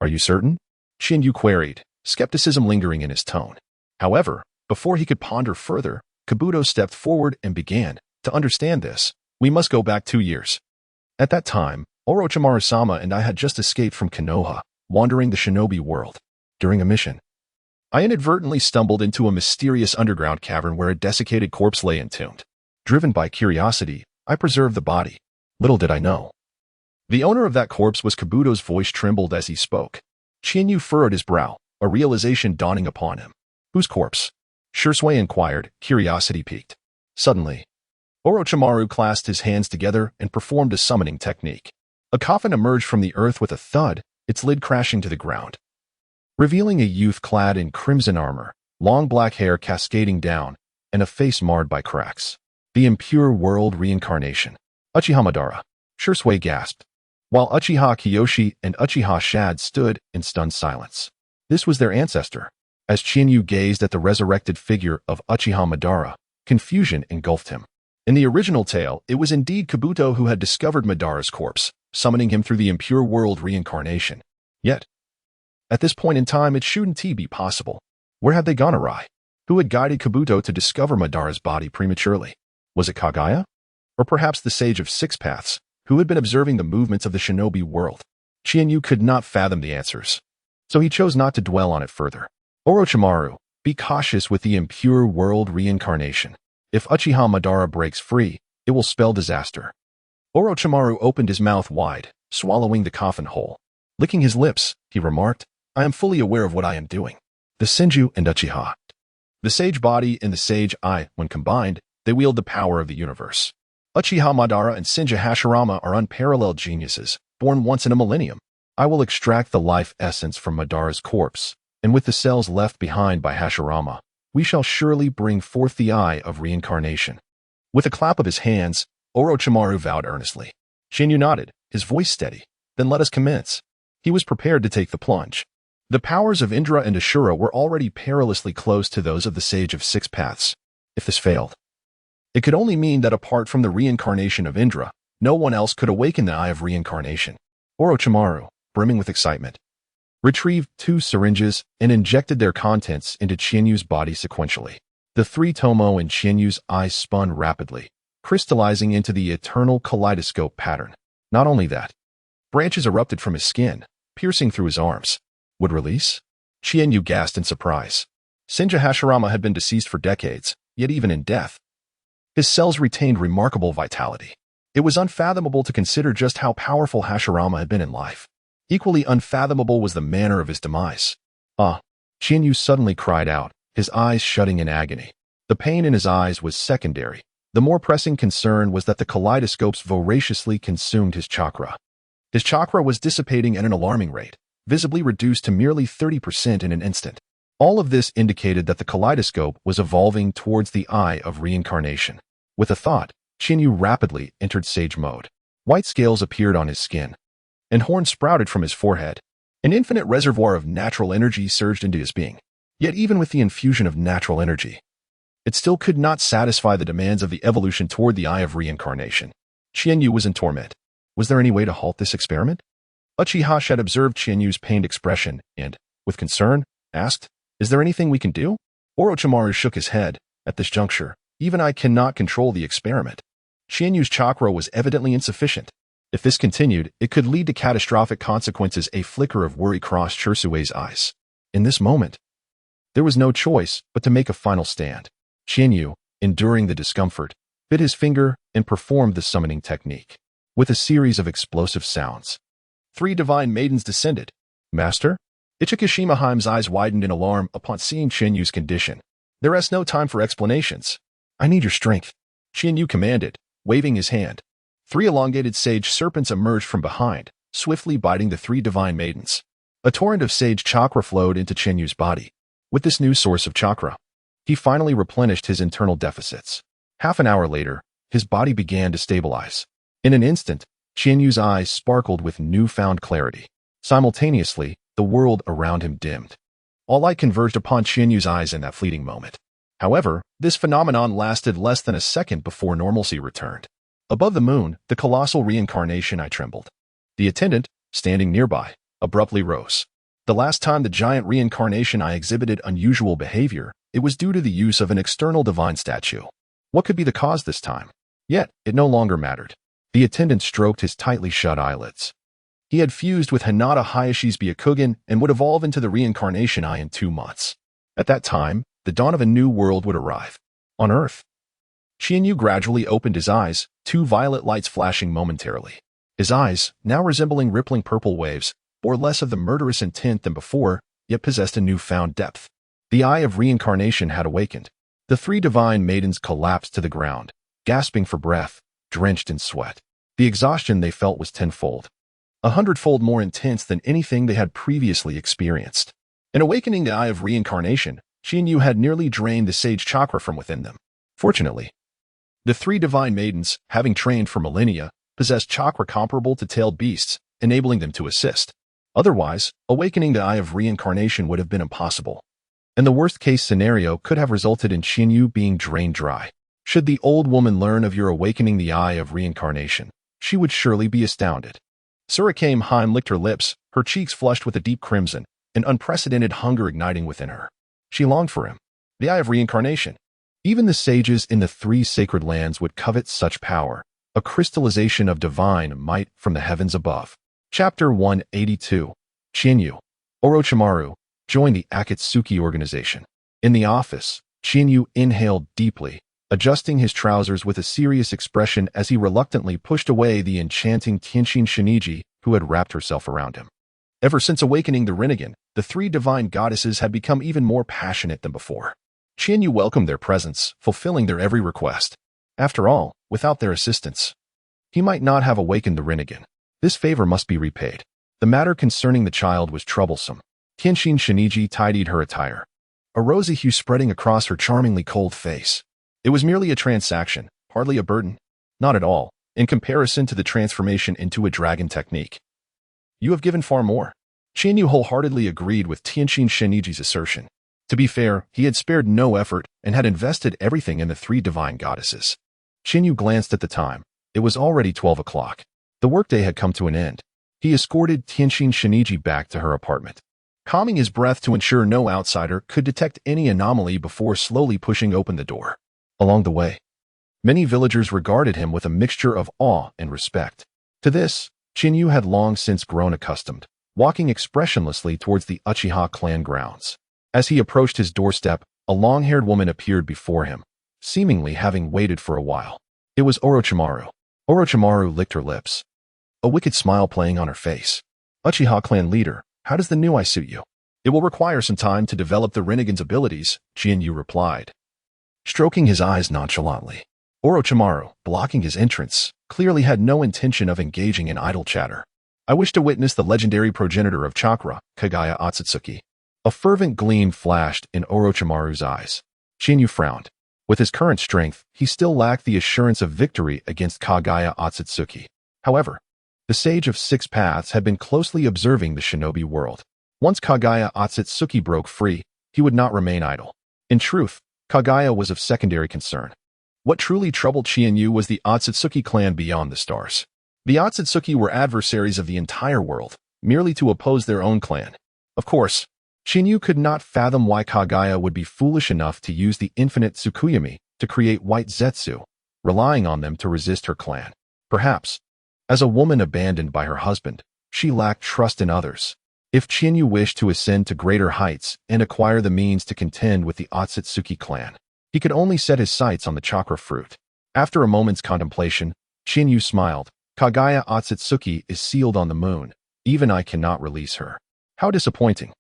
Are you certain? Qianyu queried, skepticism lingering in his tone. However, before he could ponder further, Kabuto stepped forward and began, to understand this, we must go back 2 years. At that time, Orochimaru-sama and I had just escaped from Konoha, wandering the shinobi world. During a mission, I inadvertently stumbled into a mysterious underground cavern where a desiccated corpse lay entombed. Driven by curiosity, I preserved the body. Little did I know. The owner of that corpse was Kabuto's voice trembled as he spoke. Qianyu furrowed his brow, a realization dawning upon him. Whose corpse? Shisui inquired, curiosity piqued. Suddenly, Orochimaru clasped his hands together and performed a summoning technique. A coffin emerged from the earth with a thud, its lid crashing to the ground, revealing a youth clad in crimson armor, long black hair cascading down, and a face marred by cracks. The impure world reincarnation. Uchiha Madara. Shisui gasped, while Uchiha Kiyoshi and Uchiha Shad stood in stunned silence. This was their ancestor. As Qianyu gazed at the resurrected figure of Uchiha Madara, confusion engulfed him. In the original tale, it was indeed Kabuto who had discovered Madara's corpse, summoning him through the impure world reincarnation. Yet, at this point in time, it shouldn't be possible. Where had they gone awry? Who had guided Kabuto to discover Madara's body prematurely? Was it Kagaya? Or perhaps the Sage of Six Paths, who had been observing the movements of the shinobi world? Qianyu could not fathom the answers, so he chose not to dwell on it further. Orochimaru, be cautious with the impure world reincarnation. If Uchiha Madara breaks free, it will spell disaster. Orochimaru opened his mouth wide, swallowing the coffin whole. Licking his lips, he remarked, I am fully aware of what I am doing. The Senju and Uchiha. The sage body and the sage eye, when combined, they wield the power of the universe. Uchiha Madara and Senju Hashirama are unparalleled geniuses, born once in a millennium. I will extract the life essence from Madara's corpse, and with the cells left behind by Hashirama, we shall surely bring forth the Eye of Reincarnation. With a clap of his hands, Orochimaru vowed earnestly. Qianyu nodded, his voice steady. Then let us commence. He was prepared to take the plunge. The powers of Indra and Ashura were already perilously close to those of the Sage of Six Paths. If this failed, it could only mean that apart from the reincarnation of Indra, no one else could awaken the Eye of Reincarnation. Orochimaru, brimming with excitement, retrieved 2 syringes and injected their contents into Qianyu's body sequentially. The 3 tomo in Qianyu's eyes spun rapidly, crystallizing into the eternal kaleidoscope pattern. Not only that, branches erupted from his skin, piercing through his arms. Would release? Qianyu gasped in surprise. Senju Hashirama had been deceased for decades, yet even in death, his cells retained remarkable vitality. It was unfathomable to consider just how powerful Hashirama had been in life. Equally unfathomable was the manner of his demise. Ah! Qianyu suddenly cried out, his eyes shutting in agony. The pain in his eyes was secondary. The more pressing concern was that the kaleidoscopes voraciously consumed his chakra. His chakra was dissipating at an alarming rate, visibly reduced to merely 30% in an instant. All of this indicated that the kaleidoscope was evolving towards the Eye of Reincarnation. With a thought, Qianyu rapidly entered sage mode. White scales appeared on his skin, and horns sprouted from his forehead. An infinite reservoir of natural energy surged into his being. Yet even with the infusion of natural energy, it still could not satisfy the demands of the evolution toward the Eye of Reincarnation. Qianyu was in torment. Was there any way to halt this experiment? Uchiha had observed Qianyu's pained expression and, with concern, asked, Is there anything we can do? Orochimaru shook his head. At this juncture, even I cannot control the experiment. Qianyu's chakra was evidently insufficient. If this continued, it could lead to catastrophic consequences. A flicker of worry crossed Chirsue's eyes. In this moment, there was no choice but to make a final stand. Qianyu, Enduring the discomfort, bit his finger and performed the summoning technique. With a series of explosive sounds, 3 divine maidens descended. Master? Uchiha Chiba's eyes widened in alarm upon seeing Qianyu's condition. There is no time for explanations. I need your strength, Qianyu commanded, waving his hand. 3 elongated sage serpents emerged from behind, swiftly biting the 3 divine maidens. A torrent of sage chakra flowed into Qianyu's body. With this new source of chakra, he finally replenished his internal deficits. Half an hour later, his body began to stabilize. In an instant, Qianyu's eyes sparkled with newfound clarity. Simultaneously, the world around him dimmed. All light converged upon Qianyu's eyes in that fleeting moment. However, this phenomenon lasted less than a second before normalcy returned. Above the moon, the colossal reincarnation eye trembled. The attendant, standing nearby, abruptly rose. The last time the giant reincarnation eye exhibited unusual behavior, it was due to the use of an external divine statue. What could be the cause this time? Yet, it no longer mattered. The attendant stroked his tightly shut eyelids. He had fused with Hinata Hayashi's Byakugan and would evolve into the reincarnation eye in 2 months. At that time, the dawn of a new world would arrive. On Earth. Qianyu gradually opened his eyes, 2 violet lights flashing momentarily. His eyes, now resembling rippling purple waves, bore less of the murderous intent than before, yet possessed a newfound depth. The eye of reincarnation had awakened. The 3 divine maidens collapsed to the ground, gasping for breath, drenched in sweat. The exhaustion they felt was tenfold. 100-fold more intense than anything they had previously experienced. In awakening the eye of reincarnation, Qianyu had nearly drained the sage chakra from within them. Fortunately, the 3 divine maidens, having trained for millennia, possessed chakra comparable to tailed beasts, enabling them to assist. Otherwise, awakening the eye of reincarnation would have been impossible. And the worst-case scenario could have resulted in Qianyu being drained dry. Should the old woman learn of your awakening the eye of reincarnation, she would surely be astounded. Surikame Heim licked her lips, her cheeks flushed with a deep crimson, an unprecedented hunger igniting within her. She longed for him. The eye of reincarnation. Even the sages in the 3 sacred lands would covet such power, a crystallization of divine might from the heavens above. Chapter 182. Qianyu. Orochimaru joined the Akatsuki organization. In the office, Qianyu inhaled deeply, adjusting his trousers with a serious expression as he reluctantly pushed away the enchanting Tenshin Shiniji who had wrapped herself around him. Ever since awakening the Rinnegan, the 3 divine goddesses had become even more passionate than before. Qianyu welcomed their presence, fulfilling their every request. After all, without their assistance, he might not have awakened the Rinnegan. This favor must be repaid. The matter concerning the child was troublesome. Tenshin Shiniji tidied her attire, a rosy hue spreading across her charmingly cold face. It was merely a transaction, hardly a burden. Not at all, in comparison to the transformation into a dragon technique. You have given far more. Qianyu wholeheartedly agreed with Tenshin Shiniji's assertion. To be fair, he had spared no effort and had invested everything in the 3 divine goddesses. Qianyu glanced at the time. It was already 12 o'clock. The workday had come to an end. He escorted Tenshin Shiniji back to her apartment, calming his breath to ensure no outsider could detect any anomaly before slowly pushing open the door. Along the way, many villagers regarded him with a mixture of awe and respect. To this, Qianyu had long since grown accustomed, walking expressionlessly towards the Uchiha clan grounds. As he approached his doorstep, a long-haired woman appeared before him, seemingly having waited for a while. It was Orochimaru. Orochimaru licked her lips, a wicked smile playing on her face. Uchiha clan leader, how does the new eye suit you? It will require some time to develop the Rinnegan's abilities, Qianyu replied, stroking his eyes nonchalantly. Orochimaru, blocking his entrance, clearly had no intention of engaging in idle chatter. I wish to witness the legendary progenitor of chakra, Kagaya Otsutsuki. A fervent gleam flashed in Orochimaru's eyes. Qianyu frowned. With his current strength, he still lacked the assurance of victory against Kagaya Otsutsuki. However, the Sage of 6 Paths had been closely observing the shinobi world. Once Kagaya Otsutsuki broke free, he would not remain idle. In truth, Kagaya was of secondary concern. What truly troubled Qianyu was the Otsutsuki clan beyond the stars. The Otsutsuki were adversaries of the entire world, merely to oppose their own clan. Of course, Qianyu could not fathom why Kagaya would be foolish enough to use the infinite Tsukuyami to create white Zetsu, relying on them to resist her clan. Perhaps, as a woman abandoned by her husband, she lacked trust in others. If Qianyu wished to ascend to greater heights and acquire the means to contend with the Otsutsuki clan, He could only set his sights on the chakra fruit. After a moment's contemplation, Qianyu smiled. Kagaya Otsutsuki is sealed on the moon. Even I cannot release her. How disappointing.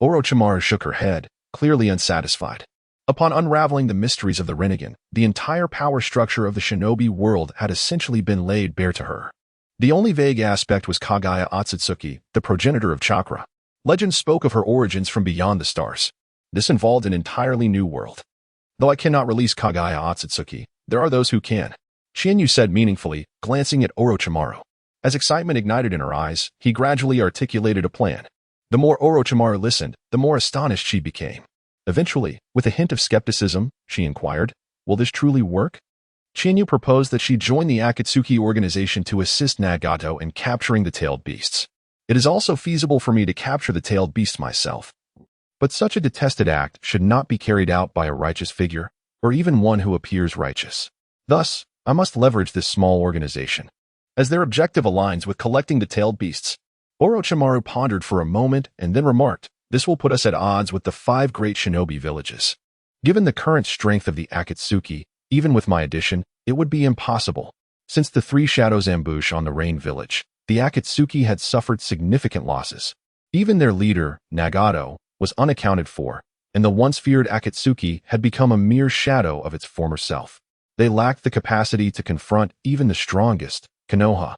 Orochimaru shook her head, clearly unsatisfied. Upon unraveling the mysteries of the Rinnegan, the entire power structure of the shinobi world had essentially been laid bare to her. The only vague aspect was Kagaya Otsutsuki, the progenitor of chakra. Legends spoke of her origins from beyond the stars. This involved an entirely new world. Though I cannot release Kagaya Otsutsuki, there are those who can, Qianyu said meaningfully, glancing at Orochimaru. As excitement ignited in her eyes, he gradually articulated a plan. The more Orochimaru listened, the more astonished she became. Eventually, with a hint of skepticism, she inquired, "Will this truly work?" Qianyu proposed that she join the Akatsuki organization to assist Nagato in capturing the tailed beasts. It is also feasible for me to capture the tailed beasts myself. But such a detested act should not be carried out by a righteous figure, or even one who appears righteous. Thus, I must leverage this small organization. As their objective aligns with collecting the tailed beasts, Orochimaru pondered for a moment and then remarked, "This will put us at odds with the 5 great shinobi villages. Given the current strength of the Akatsuki, even with my addition, it would be impossible. Since the 3 Shadows ambush on the Rain Village, the Akatsuki had suffered significant losses. Even their leader, Nagato, was unaccounted for, and the once feared Akatsuki had become a mere shadow of its former self. They lacked the capacity to confront even the strongest, Konoha,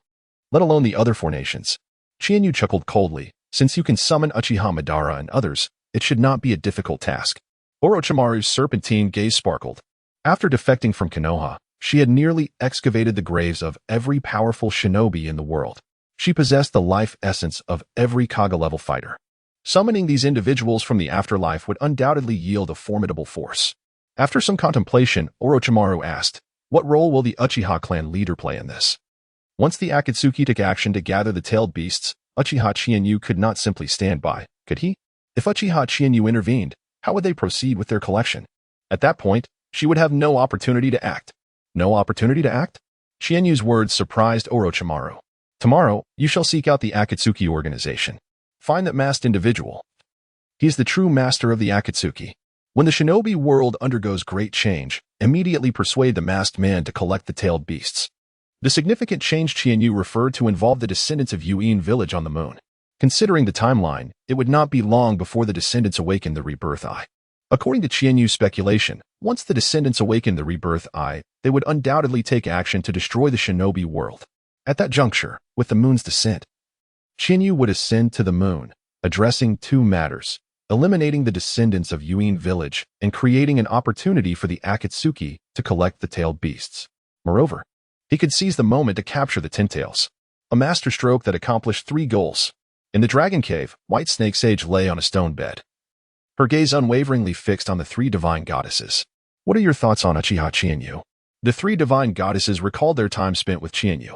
let alone the other 4 nations." Qianyu chuckled coldly. "Since you can summon Uchiha Madara and others, it should not be a difficult task." Orochimaru's serpentine gaze sparkled. After defecting from Konoha, she had nearly excavated the graves of every powerful shinobi in the world. She possessed the life essence of every Kaga-level fighter. Summoning these individuals from the afterlife would undoubtedly yield a formidable force. After some contemplation, Orochimaru asked, "What role will the Uchiha clan leader play in this?" Once the Akatsuki took action to gather the tailed beasts, Uchiha Qianyu could not simply stand by, could he? If Uchiha Qianyu intervened, how would they proceed with their collection? At that point, she would have no opportunity to act. No opportunity to act? Qianyu's words surprised Orochimaru. "Tomorrow, you shall seek out the Akatsuki organization. Find that masked individual. He is the true master of the Akatsuki. When the shinobi world undergoes great change, immediately persuade the masked man to collect the tailed beasts." The significant change Qianyu referred to involved the descendants of Yuin village on the moon. Considering the timeline, it would not be long before the descendants awakened the rebirth eye. According to Qianyu's speculation, once the descendants awakened the rebirth eye, they would undoubtedly take action to destroy the shinobi world. At that juncture, with the moon's descent, Qianyu would ascend to the moon, addressing 2 matters, eliminating the descendants of Yuin village and creating an opportunity for the Akatsuki to collect the tailed beasts. Moreover, he could seize the moment to capture the Tintails, a masterstroke that accomplished 3 goals. In the Dragon Cave, White Snake Sage lay on a stone bed, her gaze unwaveringly fixed on the 3 divine goddesses. "What are your thoughts on Uchiha Qianyu?" The 3 divine goddesses recalled their time spent with Qianyu.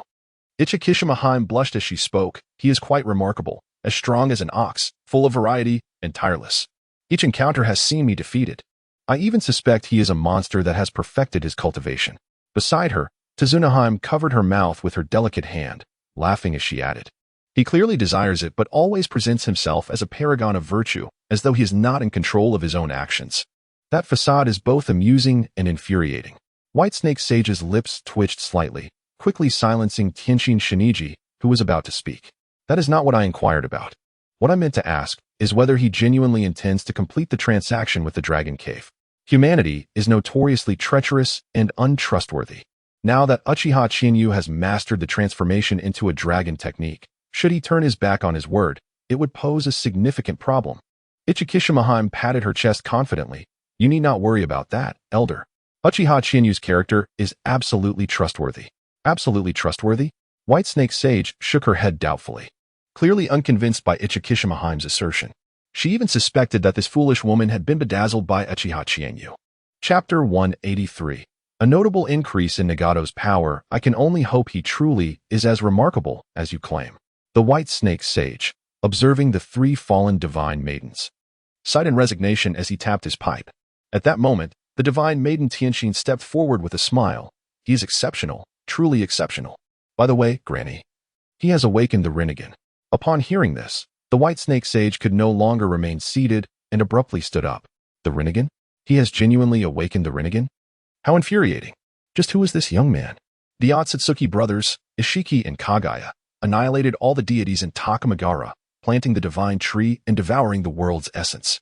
Ichikishimaheim blushed as she spoke. "He is quite remarkable, as strong as an ox, full of variety, and tireless. Each encounter has seen me defeated. I even suspect he is a monster that has perfected his cultivation." Beside her, Tsunaheim covered her mouth with her delicate hand, laughing as she added, "He clearly desires it but always presents himself as a paragon of virtue, as though he is not in control of his own actions. That facade is both amusing and infuriating." White Snake Sage's lips twitched slightly, quickly silencing Tenshin Shiniji, who was about to speak. "That is not what I inquired about. What I meant to ask is whether he genuinely intends to complete the transaction with the Dragon Cave. Humanity is notoriously treacherous and untrustworthy. Now that Uchiha Qianyu has mastered the transformation into a dragon technique, should he turn his back on his word, it would pose a significant problem." Ichikishimaheim patted her chest confidently. "You need not worry about that, Elder. Uchiha Qianyu's character is absolutely trustworthy." "Absolutely trustworthy?" White Snake Sage shook her head doubtfully, clearly unconvinced by Ichikishimaheim's assertion. She even suspected that this foolish woman had been bedazzled by Uchiha Qianyu. Chapter 183. A notable increase in Nagato's power. "I can only hope he truly is as remarkable as you claim." The White Snake Sage, observing the 3 fallen divine maidens, sighed in resignation as he tapped his pipe. At that moment, the divine maiden Tianxin stepped forward with a smile. "He is exceptional, truly exceptional. By the way, Granny, he has awakened the Rinnegan." Upon hearing this, the White Snake Sage could no longer remain seated and abruptly stood up. "The Rinnegan?" He has genuinely awakened the Rinnegan? How infuriating. Just who is this young man? The Otsutsuki brothers, Ishiki and Kagaya, annihilated all the deities in Takamagara, planting the divine tree and devouring the world's essence.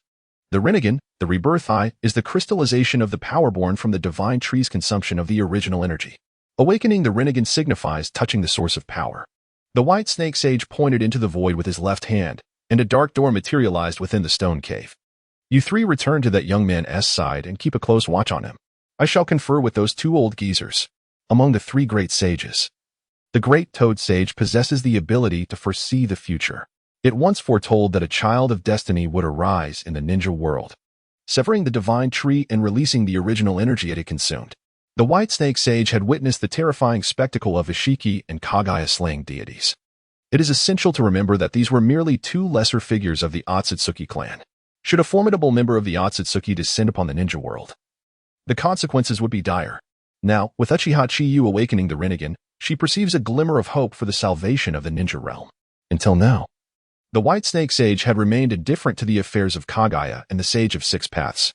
The Rinnegan, the rebirth eye, is the crystallization of the power born from the divine tree's consumption of the original energy. Awakening the Rinnegan signifies touching the source of power. The white snake sage pointed into the void with his left hand, and a dark door materialized within the stone cave. You three return to that young man's side and keep a close watch on him. I shall confer with those two old geezers. Among the three great sages, the great toad sage possesses the ability to foresee the future. It once foretold that a child of destiny would arise in the ninja world, severing the divine tree and releasing the original energy it had consumed. The white snake sage had witnessed the terrifying spectacle of Ishiki and Kagaya slaying deities. It is essential to remember that these were merely two lesser figures of the Otsutsuki clan. Should a formidable member of the Otsutsuki descend upon the ninja world, the consequences would be dire. Now, with Uchiha Chiba awakening the Rinnegan, she perceives a glimmer of hope for the salvation of the ninja realm. Until now, the white snake sage had remained indifferent to the affairs of Kagaya and the Sage of Six Paths.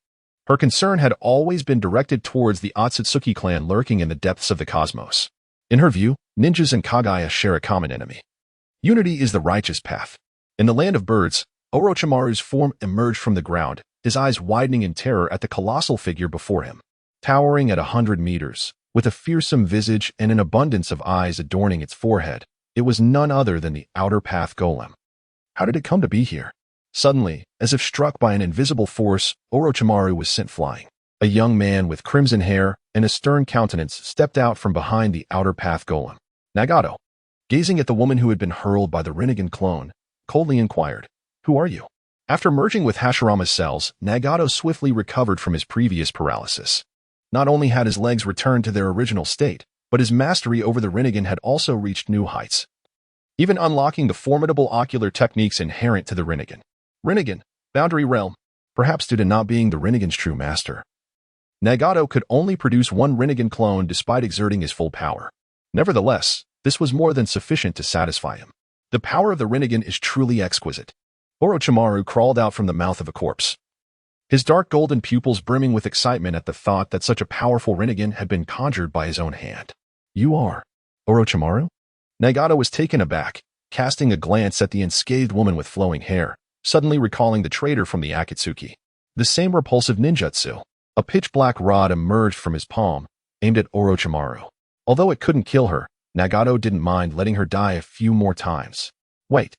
Her concern had always been directed towards the Otsutsuki clan lurking in the depths of the cosmos. In her view, ninjas and Kagaya share a common enemy. Unity is the righteous path. In the land of birds, Orochimaru's form emerged from the ground, his eyes widening in terror at the colossal figure before him. Towering at 100 meters, with a fearsome visage and an abundance of eyes adorning its forehead, it was none other than the Outer Path Golem. How did it come to be here? Suddenly, as if struck by an invisible force, Orochimaru was sent flying. A young man with crimson hair and a stern countenance stepped out from behind the Outer Path Golem. Nagato, gazing at the woman who had been hurled by the Rinnegan clone, coldly inquired, "Who are you?" After merging with Hashirama's cells, Nagato swiftly recovered from his previous paralysis. Not only had his legs returned to their original state, but his mastery over the Rinnegan had also reached new heights, even unlocking the formidable ocular techniques inherent to the Rinnegan. Rinnegan, Boundary Realm, perhaps due to not being the Rinnegan's true master, Nagato could only produce one Rinnegan clone despite exerting his full power. Nevertheless, this was more than sufficient to satisfy him. The power of the Rinnegan is truly exquisite. Orochimaru crawled out from the mouth of a corpse, his dark golden pupils brimming with excitement at the thought that such a powerful Rinnegan had been conjured by his own hand. "You are Orochimaru?" Nagato was taken aback, casting a glance at the unscathed woman with flowing hair, suddenly recalling the traitor from the Akatsuki. The same repulsive ninjutsu. A pitch-black rod emerged from his palm, aimed at Orochimaru. Although it couldn't kill her, Nagato didn't mind letting her die a few more times. "Wait.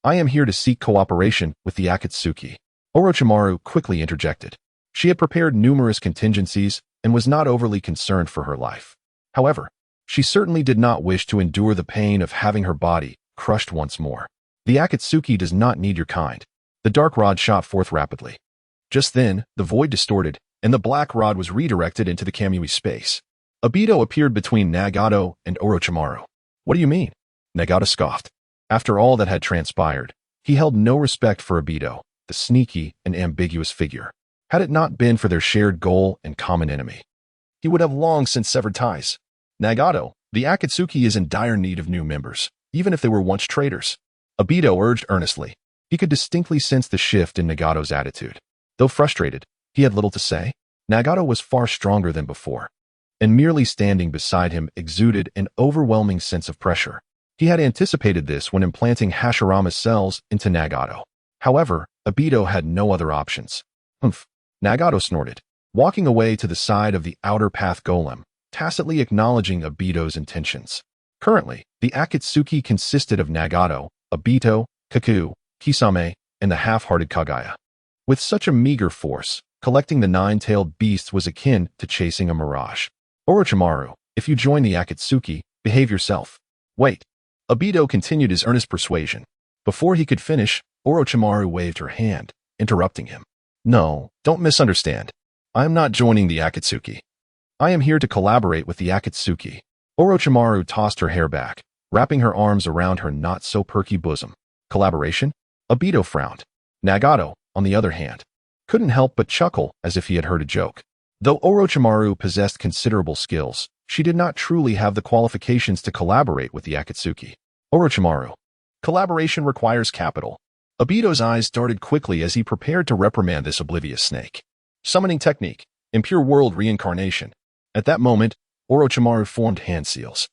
I am here to seek cooperation with the Akatsuki," Orochimaru quickly interjected. She had prepared numerous contingencies and was not overly concerned for her life. However, she certainly did not wish to endure the pain of having her body crushed once more. "The Akatsuki does not need your kind." The dark rod shot forth rapidly. Just then, the void distorted, and the black rod was redirected into the Kamui space. Obito appeared between Nagato and Orochimaru. "What do you mean?" Nagato scoffed. After all that had transpired, he held no respect for Obito, the sneaky and ambiguous figure. Had it not been for their shared goal and common enemy, he would have long since severed ties. "Nagato, the Akatsuki is in dire need of new members, even if they were once traitors," Obito urged earnestly. He could distinctly sense the shift in Nagato's attitude. Though frustrated, he had little to say. Nagato was far stronger than before, and merely standing beside him exuded an overwhelming sense of pressure. He had anticipated this when implanting Hashirama's cells into Nagato. However, Obito had no other options. "Humph," Nagato snorted, walking away to the side of the Outer Path Golem, tacitly acknowledging Obito's intentions. Currently, the Akatsuki consisted of Nagato, Obito, Kaku, Kisame, and the half-hearted Kagaya. With such a meager force, collecting the nine-tailed beasts was akin to chasing a mirage. "Orochimaru, if you join the Akatsuki, behave yourself." "Wait." Obito continued his earnest persuasion. Before he could finish, Orochimaru waved her hand, interrupting him. "No, don't misunderstand. I am not joining the Akatsuki. I am here to collaborate with the Akatsuki." Orochimaru tossed her hair back, wrapping her arms around her not-so-perky bosom. "Collaboration?" Obito frowned. Nagato, on the other hand, couldn't help but chuckle as if he had heard a joke. Though Orochimaru possessed considerable skills, she did not truly have the qualifications to collaborate with the Akatsuki. "Orochimaru, collaboration requires capital." Obito's eyes darted quickly as he prepared to reprimand this oblivious snake. Summoning technique. Impure world reincarnation. At that moment, Orochimaru formed hand seals,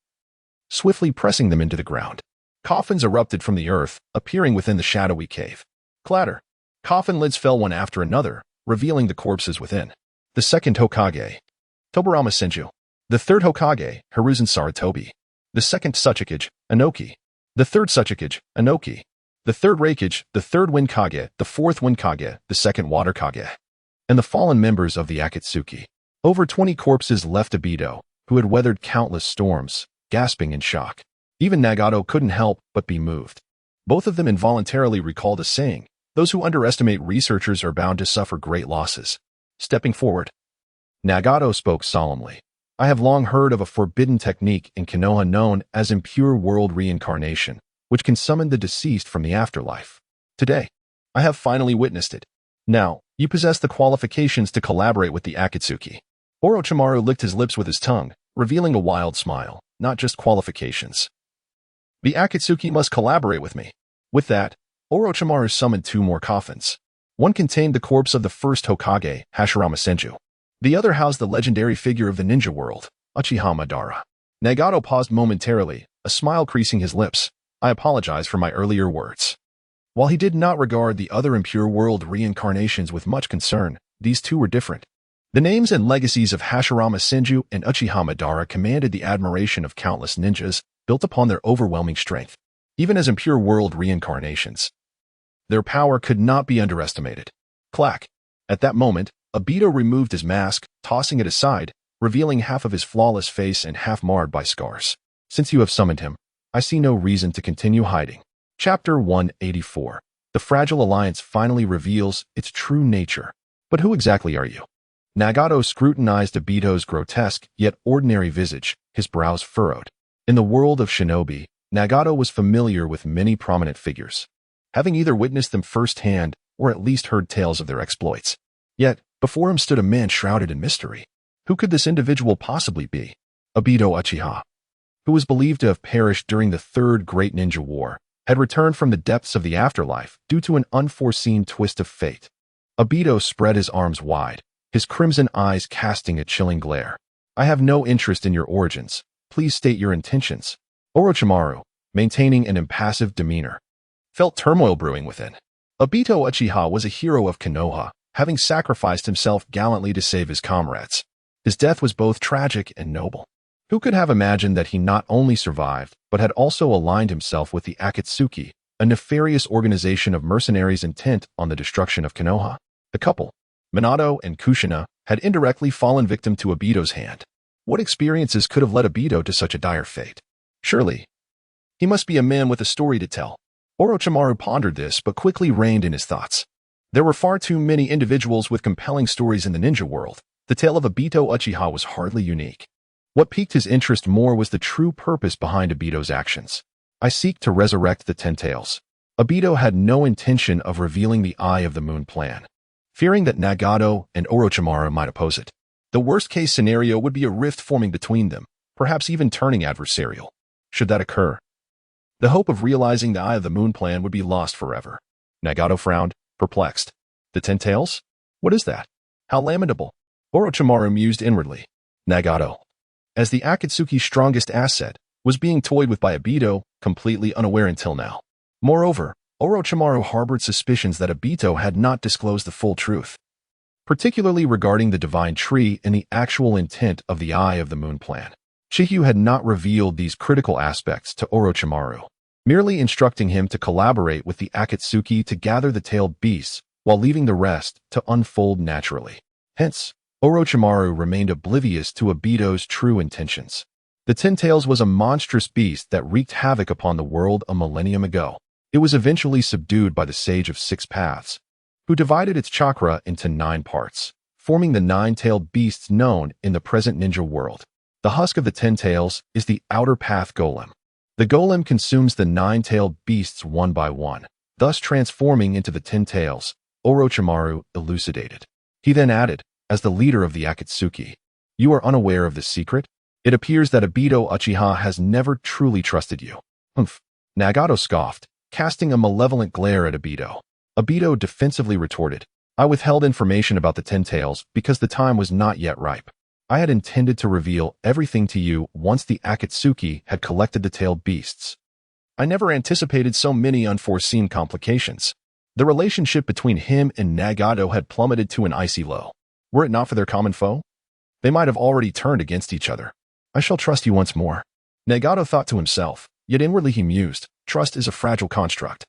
swiftly pressing them into the ground. Coffins erupted from the earth, appearing within the shadowy cave. Clatter. Coffin lids fell one after another, revealing the corpses within. The second Hokage, Tobirama Senju. The third Hokage, Hiruzen Sarutobi. The second Tsuchikage, Inoki. The third Tsuchikage, Inoki. The third Raikage, the third Wind Kage, the fourth Wind Kage, the second Water Kage. And the fallen members of the Akatsuki. Over 20 corpses left Obito, who had weathered countless storms, gasping in shock. Even Nagato couldn't help but be moved. Both of them involuntarily recalled a saying, "Those who underestimate researchers are bound to suffer great losses." Stepping forward, Nagato spoke solemnly. "I have long heard of a forbidden technique in Konoha known as impure world reincarnation, which can summon the deceased from the afterlife. Today, I have finally witnessed it. Now, you possess the qualifications to collaborate with the Akatsuki." Orochimaru licked his lips with his tongue, revealing a wild smile. Not just qualifications. "The Akatsuki must collaborate with me." With that, Orochimaru summoned 2 more coffins. One contained the corpse of the first Hokage, Hashirama Senju. The other housed the legendary figure of the ninja world, Uchiha Madara. Nagato paused momentarily, a smile creasing his lips. "I apologize for my earlier words." While he did not regard the other impure world reincarnations with much concern, these two were different. The names and legacies of Hashirama Senju and Uchiha Madara commanded the admiration of countless ninjas, built upon their overwhelming strength. Even as impure world reincarnations, their power could not be underestimated. Clack. At that moment, Obito removed his mask, tossing it aside, revealing half of his flawless face and half marred by scars. "Since you have summoned him, I see no reason to continue hiding." Chapter 184. The Fragile Alliance finally reveals its true nature. "But who exactly are you?" Nagato scrutinized Obito's grotesque yet ordinary visage, his brows furrowed. In the world of shinobi, Nagato was familiar with many prominent figures, having either witnessed them firsthand or at least heard tales of their exploits. Yet, before him stood a man shrouded in mystery. Who could this individual possibly be? Obito Uchiha, who was believed to have perished during the Third Great Ninja War, had returned from the depths of the afterlife due to an unforeseen twist of fate. Obito spread his arms wide, his crimson eyes casting a chilling glare. "I have no interest in your origins. Please state your intentions." Orochimaru, maintaining an impassive demeanor, felt turmoil brewing within. Obito Uchiha was a hero of Konoha, having sacrificed himself gallantly to save his comrades. His death was both tragic and noble. Who could have imagined that he not only survived, but had also aligned himself with the Akatsuki, a nefarious organization of mercenaries intent on the destruction of Konoha? The couple, Minato and Kushina, had indirectly fallen victim to Obito's hand. What experiences could have led Obito to such a dire fate? Surely, he must be a man with a story to tell. Orochimaru pondered this, but quickly reined in his thoughts. There were far too many individuals with compelling stories in the ninja world. The tale of Obito Uchiha was hardly unique. What piqued his interest more was the true purpose behind Obito's actions. "I seek to resurrect the Ten Tails." Obito had no intention of revealing the Eye of the Moon plan, fearing that Nagato and Orochimaru might oppose it. The worst-case scenario would be a rift forming between them, perhaps even turning adversarial. Should that occur, the hope of realizing the Eye of the Moon plan would be lost forever. Nagato frowned, perplexed. "The Ten Tails? What is that? How lamentable." Orochimaru mused inwardly. Nagato, as the Akatsuki's strongest asset, was being toyed with by Obito, completely unaware until now. Moreover, Orochimaru harbored suspicions that Obito had not disclosed the full truth, particularly regarding the divine tree and the actual intent of the Eye of the Moon plan. Chihyu had not revealed these critical aspects to Orochimaru, merely instructing him to collaborate with the Akatsuki to gather the tailed beasts, while leaving the rest to unfold naturally. Hence, Orochimaru remained oblivious to Obito's true intentions. The Ten Tails was a monstrous beast that wreaked havoc upon the world a millennium ago. It was eventually subdued by the Sage of Six Paths, who divided its chakra into 9 parts, forming the 9-tailed beasts known in the present ninja world. The husk of the Ten Tails is the Outer Path Golem. The golem consumes the 9-tailed beasts one by one, thus transforming into the Ten Tails, Orochimaru elucidated. He then added, as the leader of the Akatsuki, "You are unaware of this secret? It appears that Obito Uchiha has never truly trusted you." "Humph." Nagato scoffed, casting a malevolent glare at Obito. Obito defensively retorted, I withheld information about the Ten Tails because the time was not yet ripe. I had intended to reveal everything to you once the Akatsuki had collected the tailed beasts. I never anticipated so many unforeseen complications. The relationship between him and Nagato had plummeted to an icy low. Were it not for their common foe, they might have already turned against each other. I shall trust you once more. Nagato thought to himself, yet inwardly he mused, trust is a fragile construct.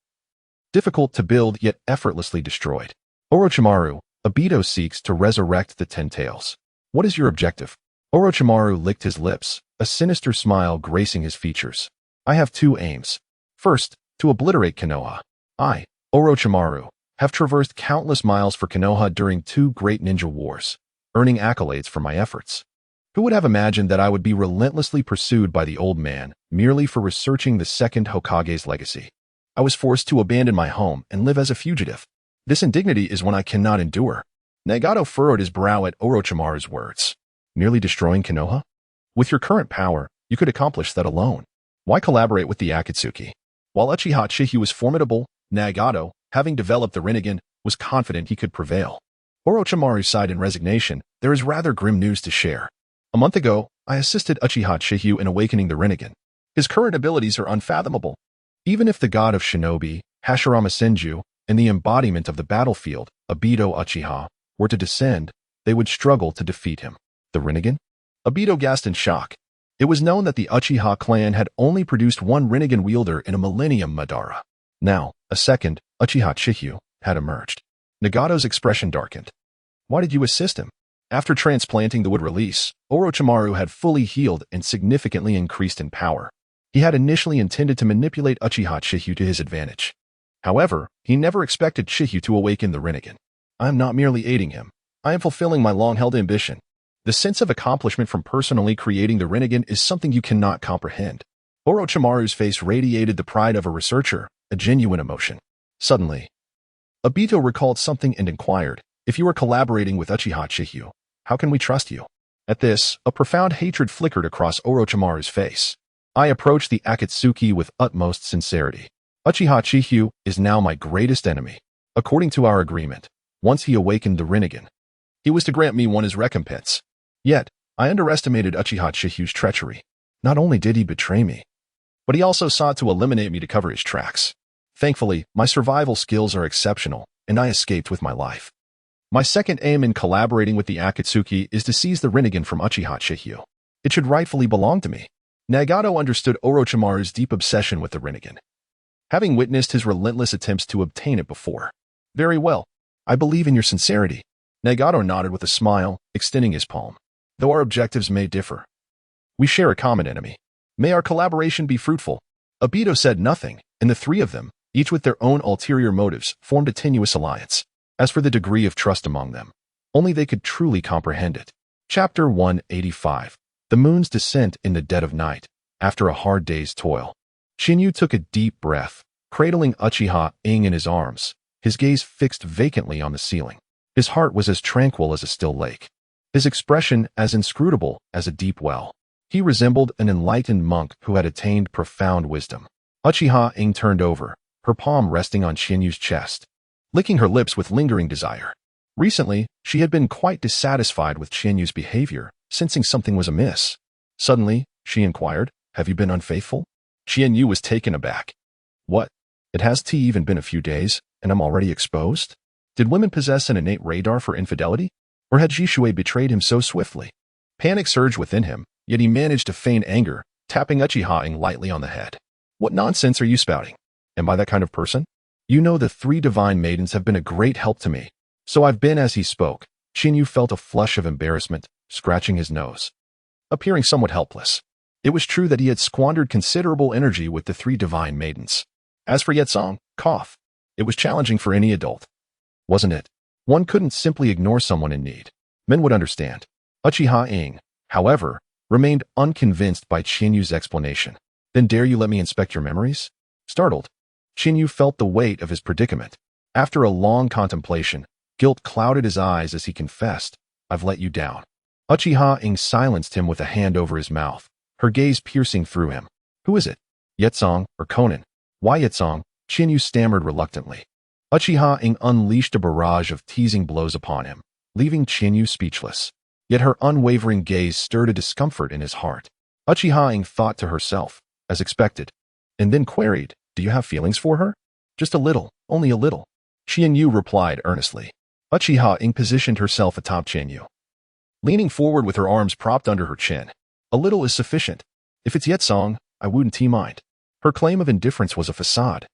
Difficult to build, yet effortlessly destroyed. Orochimaru, Obito seeks to resurrect the Ten Tails. What is your objective? Orochimaru licked his lips, a sinister smile gracing his features. I have two aims. First, to obliterate Konoha. I, Orochimaru, have traversed countless miles for Konoha during 2 great ninja wars, earning accolades for my efforts. Who would have imagined that I would be relentlessly pursued by the old man merely for researching the second Hokage's legacy? I was forced to abandon my home and live as a fugitive. This indignity is one I cannot endure. Nagato furrowed his brow at Orochimaru's words. Merely destroying Konoha? With your current power, you could accomplish that alone. Why collaborate with the Akatsuki? While Uchiha Chiba was formidable, Nagato, having developed the Rinnegan, was confident he could prevail. Orochimaru sighed in resignation. There is rather grim news to share. A month ago, I assisted Uchiha Chiba in awakening the Rinnegan. His current abilities are unfathomable. Even if the god of shinobi, Hashirama Senju, and the embodiment of the battlefield, Obito Uchiha, were to descend, they would struggle to defeat him. The Rinnegan? Obito gasped in shock. It was known that the Uchiha clan had only produced one Rinnegan wielder in a millennium. Madara. Now, a second, Uchiha Chiba, had emerged. Nagato's expression darkened. Why did you assist him? After transplanting the wood release, Orochimaru had fully healed and significantly increased in power. He had initially intended to manipulate Uchiha Chiba to his advantage. However, he never expected Chiba to awaken the Rinnegan. I am not merely aiding him. I am fulfilling my long-held ambition. The sense of accomplishment from personally creating the Rinnegan is something you cannot comprehend. Orochimaru's face radiated the pride of a researcher, a genuine emotion. Suddenly, Obito recalled something and inquired, if you are collaborating with Uchiha Chiba, how can we trust you? At this, a profound hatred flickered across Orochimaru's face. I approached the Akatsuki with utmost sincerity. Uchiha Chiba is now my greatest enemy. According to our agreement, once he awakened the Rinnegan, he was to grant me one as recompense. Yet, I underestimated Uchiha Chiba's treachery. Not only did he betray me, but he also sought to eliminate me to cover his tracks. Thankfully, my survival skills are exceptional, and I escaped with my life. My second aim in collaborating with the Akatsuki is to seize the Rinnegan from Uchiha Chiba. It should rightfully belong to me. Nagato understood Orochimaru's deep obsession with the Rinnegan, having witnessed his relentless attempts to obtain it before. Very well. I believe in your sincerity. Nagato nodded with a smile, extending his palm. Though our objectives may differ, we share a common enemy. May our collaboration be fruitful. Obito said nothing, and the three of them, each with their own ulterior motives, formed a tenuous alliance. As for the degree of trust among them, only they could truly comprehend it. Chapter 185. The moon's descent in the dead of night. After a hard day's toil, Shinyu took a deep breath, cradling Uchiha Ing in his arms, his gaze fixed vacantly on the ceiling. His heart was as tranquil as a still lake, his expression as inscrutable as a deep well. He resembled an enlightened monk who had attained profound wisdom. Uchiha Ing turned over, her palm resting on Shinyu's chest, licking her lips with lingering desire. Recently, she had been quite dissatisfied with Shinyu's behavior, sensing something was amiss. Suddenly, she inquired, have you been unfaithful? Shinyu was taken aback. What? It has even been a few days, and I'm already exposed? Did women possess an innate radar for infidelity? Or had Jishui betrayed him so swiftly? Panic surged within him, yet he managed to feign anger, tapping Uchiha Ing lightly on the head. What nonsense are you spouting? Am I that kind of person? You know the 3 divine maidens have been a great help to me. So I've been. As he spoke, Shinyu felt a flush of embarrassment, scratching his nose, appearing somewhat helpless. It was true that he had squandered considerable energy with the 3 divine maidens. As for Yetsong, cough. It was challenging for any adult, wasn't it? One couldn't simply ignore someone in need. Men would understand. Uchiha Ing, however, remained unconvinced by Shinyu's explanation. Then dare you let me inspect your memories? Startled, Shinyu felt the weight of his predicament. After a long contemplation, guilt clouded his eyes as he confessed, I've let you down. Uchiha Ing silenced him with a hand over his mouth, her gaze piercing through him. Who is it? Yetsong or Conan? Why Yetsong? Shinyu stammered reluctantly. Uchiha Ing unleashed a barrage of teasing blows upon him, leaving Qianyu speechless. Yet her unwavering gaze stirred a discomfort in his heart. Uchiha Ing thought to herself, as expected, and then queried, "Do you have feelings for her?" "Just a little, only a little," Qianyu replied earnestly. Uchiha Ing positioned herself atop Qianyu, leaning forward with her arms propped under her chin. "A little is sufficient. If it's Yetsong, I wouldn't mind." Her claim of indifference was a facade.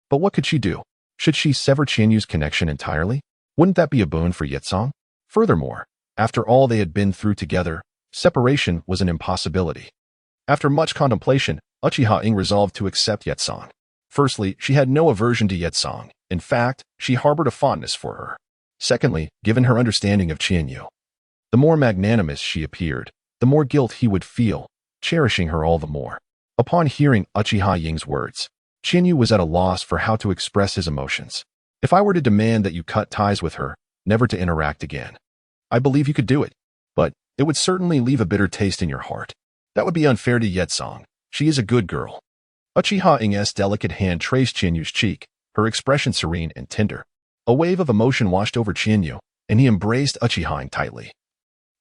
But what could she do? Should she sever Qianyu's connection entirely? Wouldn't that be a boon for Yetsong? Furthermore, after all they had been through together, separation was an impossibility. After much contemplation, Uchiha Ing resolved to accept Yetsong. Firstly, she had no aversion to Yetsong. In fact, she harbored a fondness for her. Secondly, given her understanding of Qianyu, the more magnanimous she appeared, the more guilt he would feel, cherishing her all the more. Upon hearing Uchiha Ying's words, Qianyu was at a loss for how to express his emotions. "If I were to demand that you cut ties with her, never to interact again, I believe you could do it, but it would certainly leave a bitter taste in your heart. That would be unfair to Yetsong. She is a good girl." Uchiha Ing's delicate hand traced Qianyu's cheek, her expression serene and tender. A wave of emotion washed over Qianyu, and he embraced Uchiha Ing tightly,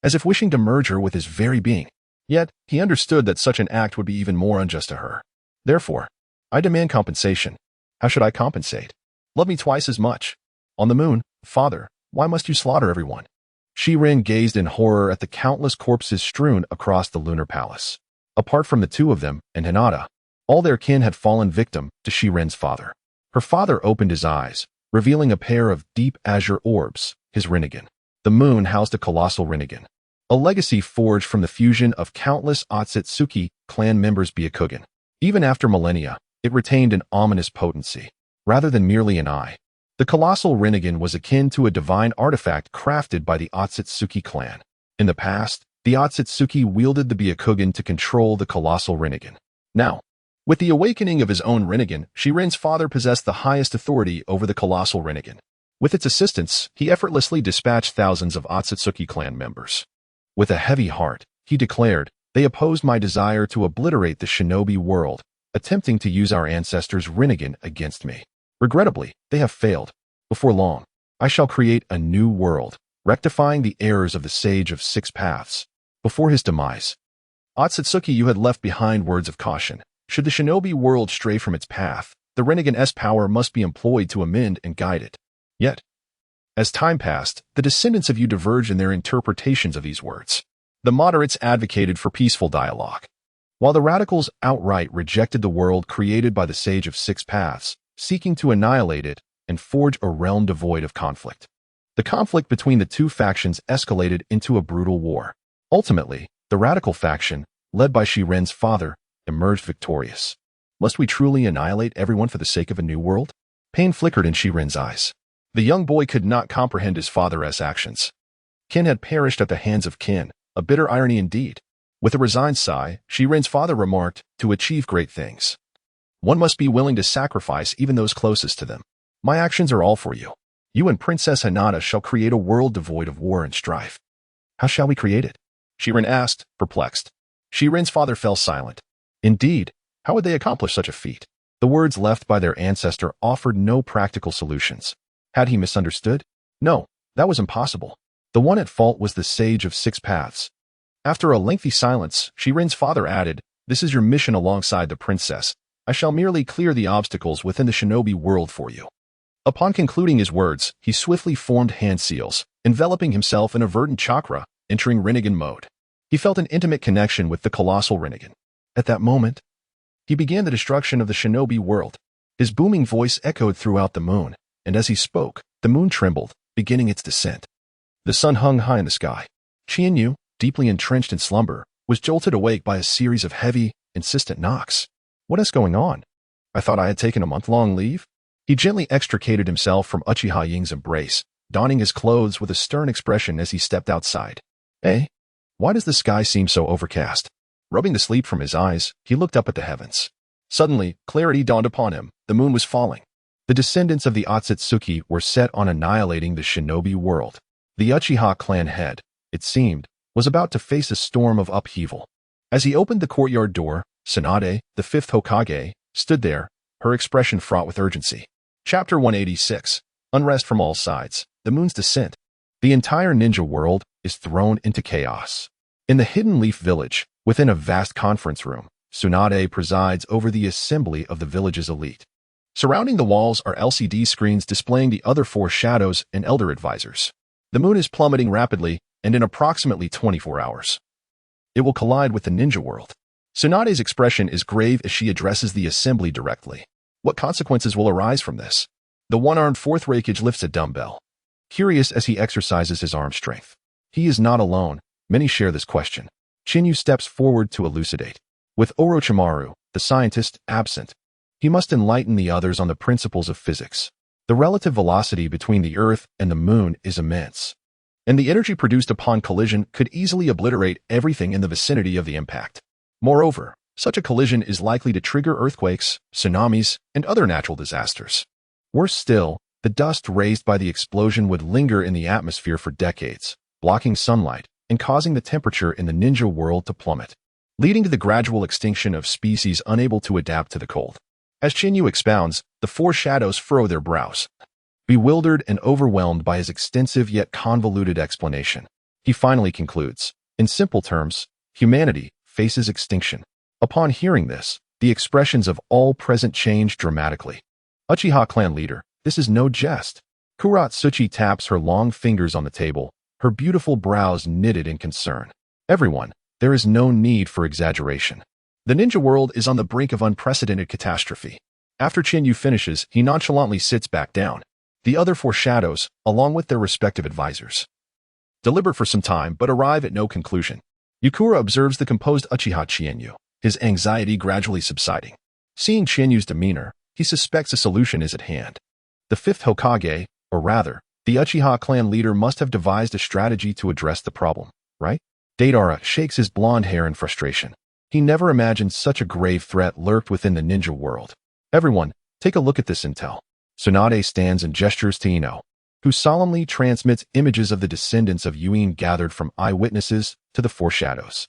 as if wishing to merge her with his very being. Yet, he understood that such an act would be even more unjust to her. "Therefore, I demand compensation." "How should I compensate?" "Love me twice as much." "On the moon, father, why must you slaughter everyone?" Shiren gazed in horror at the countless corpses strewn across the lunar palace. Apart from the two of them and Hinata, all their kin had fallen victim to Shiren's father. Her father opened his eyes, revealing a pair of deep azure orbs, his Rinnegan. The moon housed a colossal Rinnegan, a legacy forged from the fusion of countless Otsutsuki clan members' Byakugan. Even after millennia, it retained an ominous potency, rather than merely an eye. The colossal Rinnegan was akin to a divine artifact crafted by the Otsutsuki clan. In the past, the Otsutsuki wielded the Byakugan to control the colossal Rinnegan. Now, with the awakening of his own Rinnegan, Shiren's father possessed the highest authority over the colossal Rinnegan. With its assistance, he effortlessly dispatched thousands of Otsutsuki clan members. With a heavy heart, he declared, "They opposed my desire to obliterate the shinobi world, attempting to use our ancestors' Rinnegan against me. Regrettably, they have failed. Before long, I shall create a new world, rectifying the errors of the Sage of Six Paths." Before his demise, Otsutsuki you had left behind words of caution. Should the shinobi world stray from its path, the Rinnegan's power must be employed to amend and guide it. Yet, as time passed, the descendants of you diverged in their interpretations of these words. The moderates advocated for peaceful dialogue, while the radicals outright rejected the world created by the Sage of Six Paths, seeking to annihilate it and forge a realm devoid of conflict. The conflict between the two factions escalated into a brutal war. Ultimately, the radical faction, led by Shiren's father, emerged victorious. Must we truly annihilate everyone for the sake of a new world? Pain flickered in Shiren's eyes. The young boy could not comprehend his father's actions. Kin had perished at the hands of kin, a bitter irony indeed. With a resigned sigh, Shiren's father remarked, "To achieve great things, one must be willing to sacrifice even those closest to them. My actions are all for you. You and Princess Hinata shall create a world devoid of war and strife." "How shall we create it?" Shiren asked, perplexed. Shiren's father fell silent. Indeed, how would they accomplish such a feat? The words left by their ancestor offered no practical solutions. Had he misunderstood? No, that was impossible. The one at fault was the Sage of Six Paths. After a lengthy silence, Shiren's father added, "This is your mission alongside the princess. I shall merely clear the obstacles within the shinobi world for you." Upon concluding his words, he swiftly formed hand seals, enveloping himself in a verdant chakra, entering Rinnegan mode. He felt an intimate connection with the colossal Rinnegan. At that moment, he began the destruction of the shinobi world. His booming voice echoed throughout the moon, and as he spoke, the moon trembled, beginning its descent. The sun hung high in the sky. Qianyu, deeply entrenched in slumber, was jolted awake by a series of heavy, insistent knocks. "What is going on? I thought I had taken a month-long leave?" He gently extricated himself from Uchiha Ying's embrace, donning his clothes with a stern expression as he stepped outside. "Eh? Why does the sky seem so overcast?" Rubbing the sleep from his eyes, he looked up at the heavens. Suddenly, clarity dawned upon him. The moon was falling. The descendants of the Otsutsuki were set on annihilating the shinobi world. The Uchiha clan head, it seemed, was about to face a storm of upheaval. As he opened the courtyard door, Tsunade, the fifth Hokage, stood there, her expression fraught with urgency. Chapter 186. Unrest from all sides. The moon's descent. The entire ninja world is thrown into chaos. In the Hidden Leaf Village, within a vast conference room, Tsunade presides over the assembly of the village's elite. Surrounding the walls are LCD screens displaying the other four shadows and elder advisors. The moon is plummeting rapidly, and in approximately 24 hours, it will collide with the ninja world. Tsunade's expression is grave as she addresses the assembly directly. What consequences will arise from this? The one-armed fourth Raikage lifts a dumbbell, curious as he exercises his arm strength. He is not alone. Many share this question. Chinyu steps forward to elucidate. With Orochimaru, the scientist, absent, he must enlighten the others on the principles of physics. The relative velocity between the Earth and the Moon is immense, and the energy produced upon collision could easily obliterate everything in the vicinity of the impact. Moreover, such a collision is likely to trigger earthquakes, tsunamis, and other natural disasters. Worse still, the dust raised by the explosion would linger in the atmosphere for decades, blocking sunlight and causing the temperature in the ninja world to plummet, leading to the gradual extinction of species unable to adapt to the cold. As Chinyu expounds, the four shadows furrow their brows, bewildered and overwhelmed by his extensive yet convoluted explanation. He finally concludes, in simple terms, humanity faces extinction. Upon hearing this, the expressions of all present change dramatically. Uchiha clan leader, this is no jest. Kuratsuchi taps her long fingers on the table, her beautiful brows knitted in concern. Everyone, there is no need for exaggeration. The ninja world is on the brink of unprecedented catastrophe. After Chinyu finishes, he nonchalantly sits back down. The other four shadows, along with their respective advisors, deliberate for some time but arrive at no conclusion. Yukura observes the composed Uchiha Chinyu, his anxiety gradually subsiding. Seeing Chinyu's demeanor, he suspects a solution is at hand. The fifth Hokage, or rather, the Uchiha clan leader must have devised a strategy to address the problem, right? Deidara shakes his blonde hair in frustration. He never imagined such a grave threat lurked within the ninja world. Everyone, take a look at this intel. Tsunade stands and gestures to Ino, who solemnly transmits images of the descendants of Yuin gathered from eyewitnesses to the four shadows.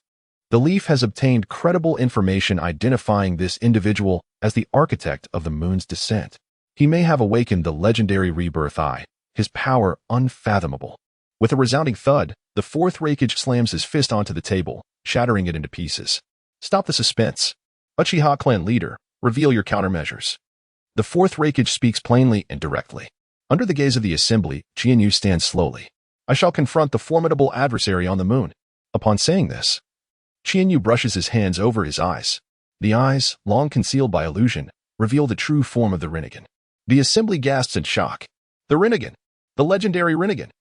The Leaf has obtained credible information identifying this individual as the architect of the moon's descent. He may have awakened the legendary Rebirth Eye, his power unfathomable. With a resounding thud, the fourth Raikage slams his fist onto the table, shattering it into pieces. Stop the suspense. Uchiha clan leader, reveal your countermeasures. The fourth Raikage speaks plainly and directly. Under the gaze of the assembly, Chinyu stands slowly. I shall confront the formidable adversary on the moon. Upon saying this, Chinyu brushes his hands over his eyes. The eyes, long concealed by illusion, reveal the true form of the Rinnegan. The assembly gasps in shock. The Rinnegan, the legendary Rinnegan,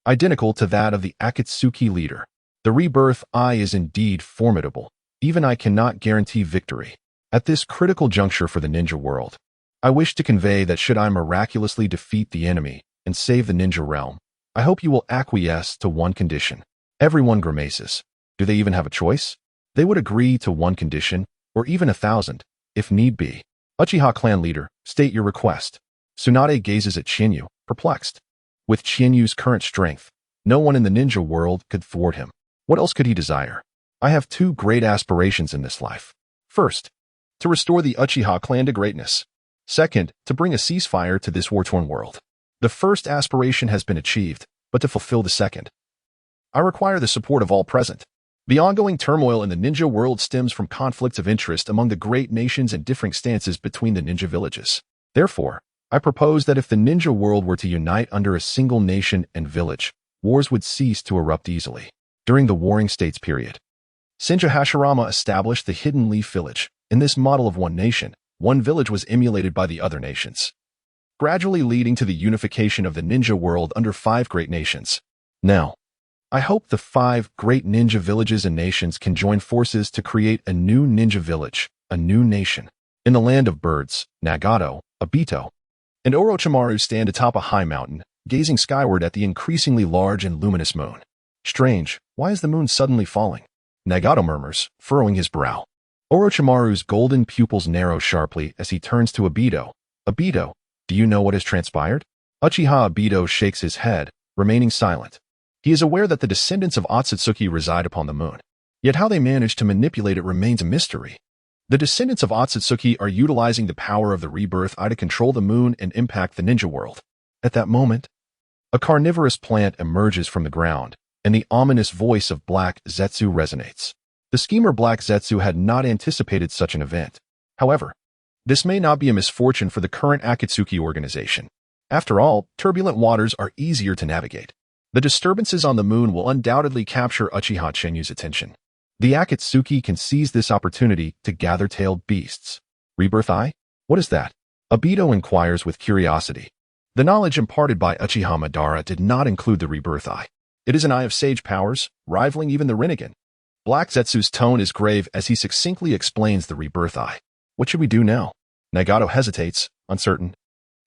identical to that of the Akatsuki leader. The Rebirth Eye is indeed formidable. Even I cannot guarantee victory. At this critical juncture for the ninja world, I wish to convey that should I miraculously defeat the enemy and save the ninja realm, I hope you will acquiesce to one condition. Everyone grimaces. Do they even have a choice? They would agree to one condition, or even 1,000, if need be. Uchiha clan leader, state your request. Tsunade gazes at Chinyu, perplexed. With Chinyu's current strength, no one in the ninja world could thwart him. What else could he desire? I have two great aspirations in this life. First, to restore the Uchiha clan to greatness. Second, to bring a ceasefire to this war-torn world. The first aspiration has been achieved, but to fulfill the second, I require the support of all present. The ongoing turmoil in the ninja world stems from conflicts of interest among the great nations and differing stances between the ninja villages. Therefore, I propose that if the ninja world were to unite under a single nation and village, wars would cease to erupt easily. During the Warring States period, Senju Hashirama established the Hidden Leaf Village. In this model of one nation, one village was emulated by the other nations, gradually leading to the unification of the ninja world under 5 great nations. Now, I hope the 5 great ninja villages and nations can join forces to create a new ninja village, a new nation. In the land of birds, Nagato, Obito, and Orochimaru stand atop a high mountain, gazing skyward at the increasingly large and luminous moon. Strange, why is the moon suddenly falling? Nagato murmurs, furrowing his brow. Orochimaru's golden pupils narrow sharply as he turns to Obito. Obito, do you know what has transpired? Uchiha Obito shakes his head, remaining silent. He is aware that the descendants of Otsutsuki reside upon the moon. Yet how they managed to manipulate it remains a mystery. The descendants of Otsutsuki are utilizing the power of the Rebirth Eye to control the moon and impact the ninja world. At that moment, a carnivorous plant emerges from the ground, and the ominous voice of Black Zetsu resonates. The schemer Black Zetsu had not anticipated such an event. However, this may not be a misfortune for the current Akatsuki organization. After all, turbulent waters are easier to navigate. The disturbances on the moon will undoubtedly capture Uchiha Chinyu's attention. The Akatsuki can seize this opportunity to gather tailed beasts. Rebirth Eye? What is that? Obito inquires with curiosity. The knowledge imparted by Uchiha Madara did not include the Rebirth Eye. It is an eye of sage powers, rivaling even the Rinnegan. Black Zetsu's tone is grave as he succinctly explains the Rebirth Eye. What should we do now? Nagato hesitates, uncertain.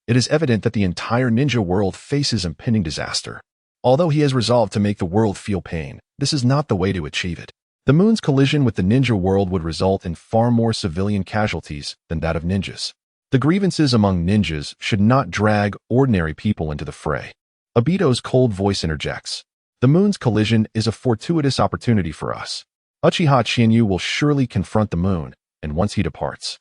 It is evident that the entire ninja world faces impending disaster. Although he has resolved to make the world feel pain, this is not the way to achieve it. The moon's collision with the ninja world would result in far more civilian casualties than that of ninjas. The grievances among ninjas should not drag ordinary people into the fray. Obito's cold voice interjects. The moon's collision is a fortuitous opportunity for us. Uchiha Chinyu will surely confront the moon, and once he departs,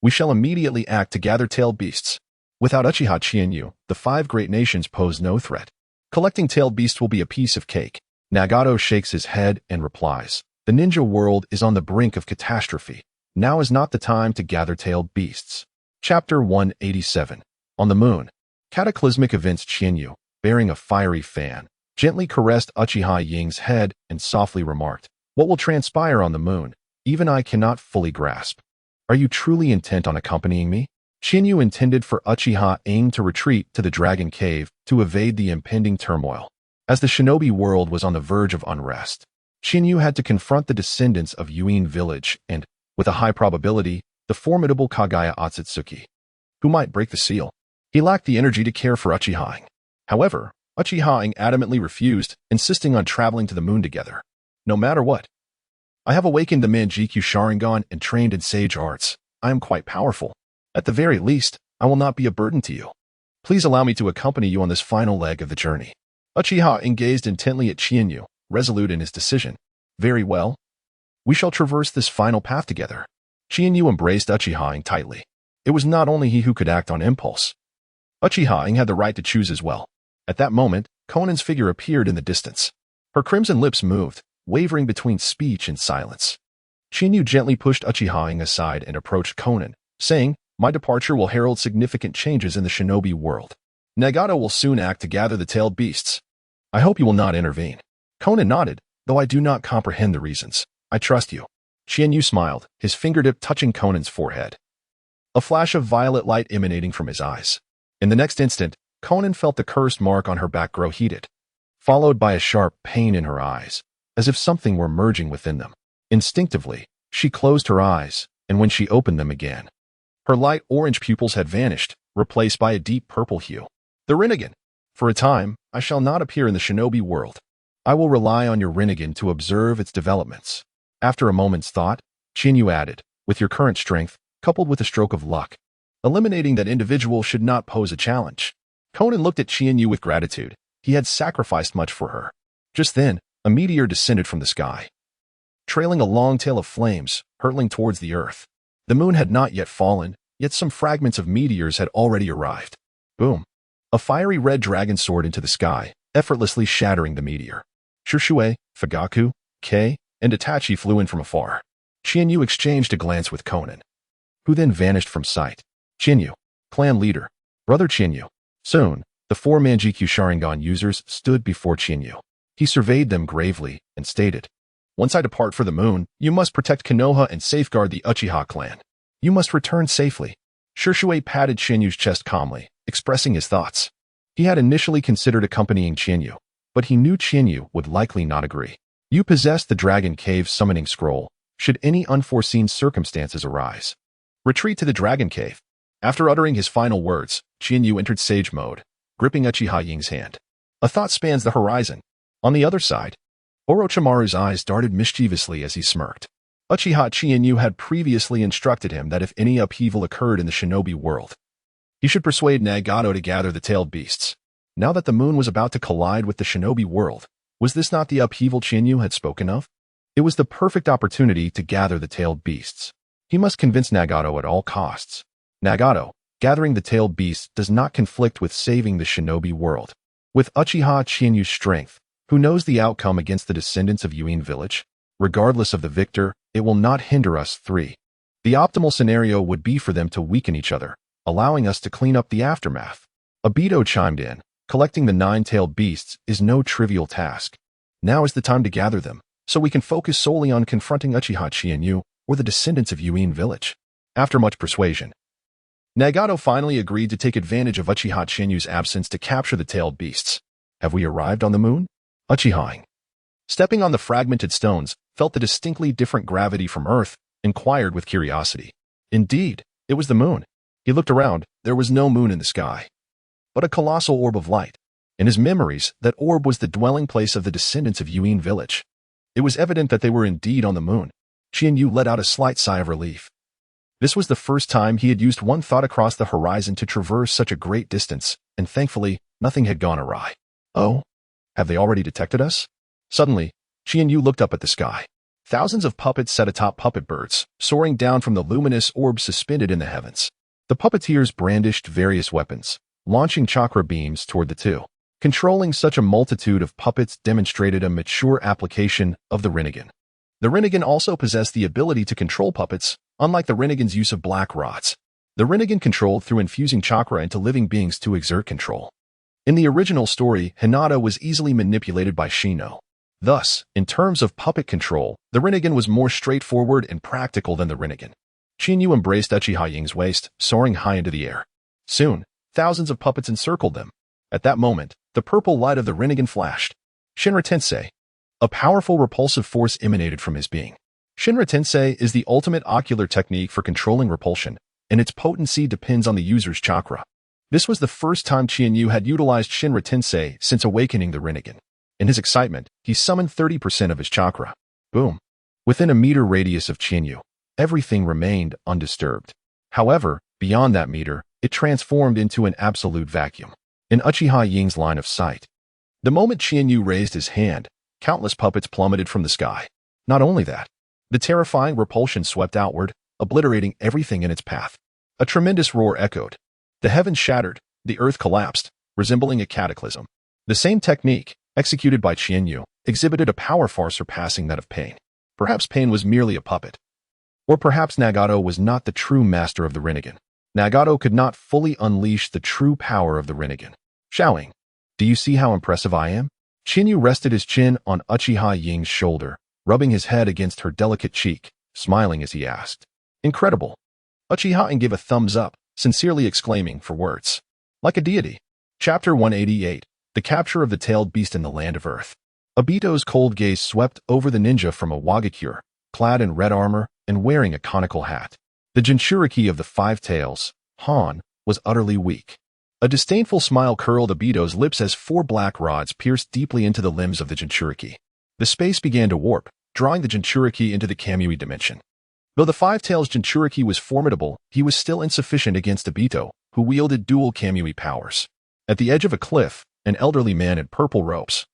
we shall immediately act to gather tailed beasts. Without Uchiha Chinyu, the 5 great nations pose no threat. Collecting tailed beasts will be a piece of cake. Nagato shakes his head and replies, the ninja world is on the brink of catastrophe. Now is not the time to gather tailed beasts. Chapter 187. On the moon. Cataclysmic events. Chinyu, bearing a fiery fan, gently caressed Uchiha Ying's head and softly remarked, what will transpire on the moon? Even I cannot fully grasp. Are you truly intent on accompanying me? Chinyu intended for Uchiha Ying to retreat to the Dragon Cave to evade the impending turmoil. As the shinobi world was on the verge of unrest, Chinyu had to confront the descendants of Yuin village and, with a high probability, the formidable Kagaya Otsutsuki, who might break the seal. He lacked the energy to care for Uchiha Ying. However, Uchiha Ying adamantly refused, insisting on traveling to the moon together. No matter what. I have awakened the Manjikyu Sharingan and trained in sage arts. I am quite powerful. At the very least, I will not be a burden to you. Please allow me to accompany you on this final leg of the journey. Uchiha Ying gazed intently at Chinyu, resolute in his decision. Very well. We shall traverse this final path together. Chinyu embraced Uchiha Ying tightly. It was not only he who could act on impulse. Uchiha Ying had the right to choose as well. At that moment, Konan's figure appeared in the distance. Her crimson lips moved, wavering between speech and silence. Chinyu gently pushed Uchiha Ying aside and approached Konan, saying, my departure will herald significant changes in the shinobi world. Nagato will soon act to gather the tailed beasts. I hope you will not intervene. Konan nodded, though I do not comprehend the reasons. I trust you. Chinyu smiled, his fingertip touching Konan's forehead. A flash of violet light emanating from his eyes. In the next instant, Konan felt the cursed mark on her back grow heated, followed by a sharp pain in her eyes, as if something were merging within them. Instinctively, she closed her eyes, and when she opened them again, her light orange pupils had vanished, replaced by a deep purple hue. The Rinnegan. For a time, I shall not appear in the shinobi world. I will rely on your Rinnegan to observe its developments. After a moment's thought, Chinyu added, with your current strength, coupled with a stroke of luck, eliminating that individual should not pose a challenge. Konan looked at Chinyu with gratitude. He had sacrificed much for her. Just then, a meteor descended from the sky, trailing a long tail of flames, hurtling towards the earth. The moon had not yet fallen, yet some fragments of meteors had already arrived. Boom! A fiery red dragon soared into the sky, effortlessly shattering the meteor. Shushue, Fugaku, Kei, and Itachi flew in from afar. Chinyu exchanged a glance with Konan, who then vanished from sight. Chinyu, clan leader, brother Chinyu. Soon, the 4 Manjikyu Sharingan users stood before Chinyu. He surveyed them gravely and stated, once I depart for the moon, you must protect Konoha and safeguard the Uchiha clan. You must return safely. Shushue patted Chinyu's chest calmly, expressing his thoughts. He had initially considered accompanying Chinyu, but he knew Chinyu would likely not agree. You possess the Dragon Cave summoning scroll, should any unforeseen circumstances arise. Retreat to the Dragon Cave. After uttering his final words, Chinyu entered sage mode, gripping Uchiha Ying's hand. A thought spans the horizon. On the other side, Orochimaru's eyes darted mischievously as he smirked. Uchiha Chinyu had previously instructed him that if any upheaval occurred in the shinobi world, he should persuade Nagato to gather the tailed beasts. Now that the moon was about to collide with the shinobi world, was this not the upheaval Chinyu had spoken of? It was the perfect opportunity to gather the tailed beasts. He must convince Nagato at all costs. Nagato, gathering the tailed beast, does not conflict with saving the shinobi world. With Uchiha Chinyu's strength, who knows the outcome against the descendants of Yuin village? Regardless of the victor, it will not hinder us three. The optimal scenario would be for them to weaken each other, allowing us to clean up the aftermath. Obito chimed in. Collecting the 9-tailed beasts is no trivial task. Now is the time to gather them, so we can focus solely on confronting Uchiha Chinyu or the descendants of Yuin village. After much persuasion, Nagato finally agreed to take advantage of Uchiha Chinyu's absence to capture the tailed beasts. Have we arrived on the moon? Uchiha, stepping on the fragmented stones, felt the distinctly different gravity from Earth, inquired with curiosity. Indeed, it was the moon. He looked around. There was no moon in the sky, but a colossal orb of light. In his memories, that orb was the dwelling place of the descendants of Yuin village. It was evident that they were indeed on the moon. Chinyu let out a slight sigh of relief. This was the first time he had used one thought across the horizon to traverse such a great distance, and thankfully, nothing had gone awry. Oh? Have they already detected us? Suddenly, Chinyu looked up at the sky. Thousands of puppets sat atop puppet birds, soaring down from the luminous orb suspended in the heavens. The puppeteers brandished various weapons, launching chakra beams toward the two. Controlling such a multitude of puppets demonstrated a mature application of the Rinnegan. The Rinnegan also possessed the ability to control puppets, unlike the Rinnegan's use of black rods. The Rinnegan controlled through infusing chakra into living beings to exert control. In the original story, Hinata was easily manipulated by Shino. Thus, in terms of puppet control, the Rinnegan was more straightforward and practical than the Rinnegan. Chinyu embraced Uchiha Ying's waist, soaring high into the air. Soon, thousands of puppets encircled them. At that moment, the purple light of the Rinnegan flashed. Shinra Tensei. A powerful repulsive force emanated from his being. Shinra Tensei is the ultimate ocular technique for controlling repulsion, and its potency depends on the user's chakra. This was the first time Chinyu had utilized Shinra Tensei since awakening the Rinnegan. In his excitement, he summoned 30% of his chakra. Boom. Within a meter radius of Chinyu, everything remained undisturbed. However, beyond that meter, it transformed into an absolute vacuum. In Uchiha Ying's line of sight. The moment Chinyu raised his hand, countless puppets plummeted from the sky. Not only that, the terrifying repulsion swept outward, obliterating everything in its path. A tremendous roar echoed. The heavens shattered, the earth collapsed, resembling a cataclysm. The same technique, executed by Chinyu, exhibited a power far surpassing that of Pain. Perhaps Pain was merely a puppet. Or perhaps Nagato was not the true master of the Rinnegan. Nagato could not fully unleash the true power of the Rinnegan. Xiaoling, do you see how impressive I am? Chinyu rested his chin on Uchiha Ying's shoulder, rubbing his head against her delicate cheek, smiling as he asked. Incredible. Uchiha Ying gave a thumbs up, sincerely exclaiming for words. Like a deity. Chapter 188. The Capture of the Tailed Beast in the Land of Earth. Obito's cold gaze swept over the ninja from a Wagakure, clad in red armor and wearing a conical hat. The Jinchuriki of the 5 tails, Han, was utterly weak. A disdainful smile curled Obito's lips as 4 black rods pierced deeply into the limbs of the Jinchuriki. The space began to warp, drawing the Jinchuriki into the Kamui dimension. Though the 5 tails Jinchuriki was formidable, he was still insufficient against Obito, who wielded dual Kamui powers. At the edge of a cliff, an elderly man in purple robes,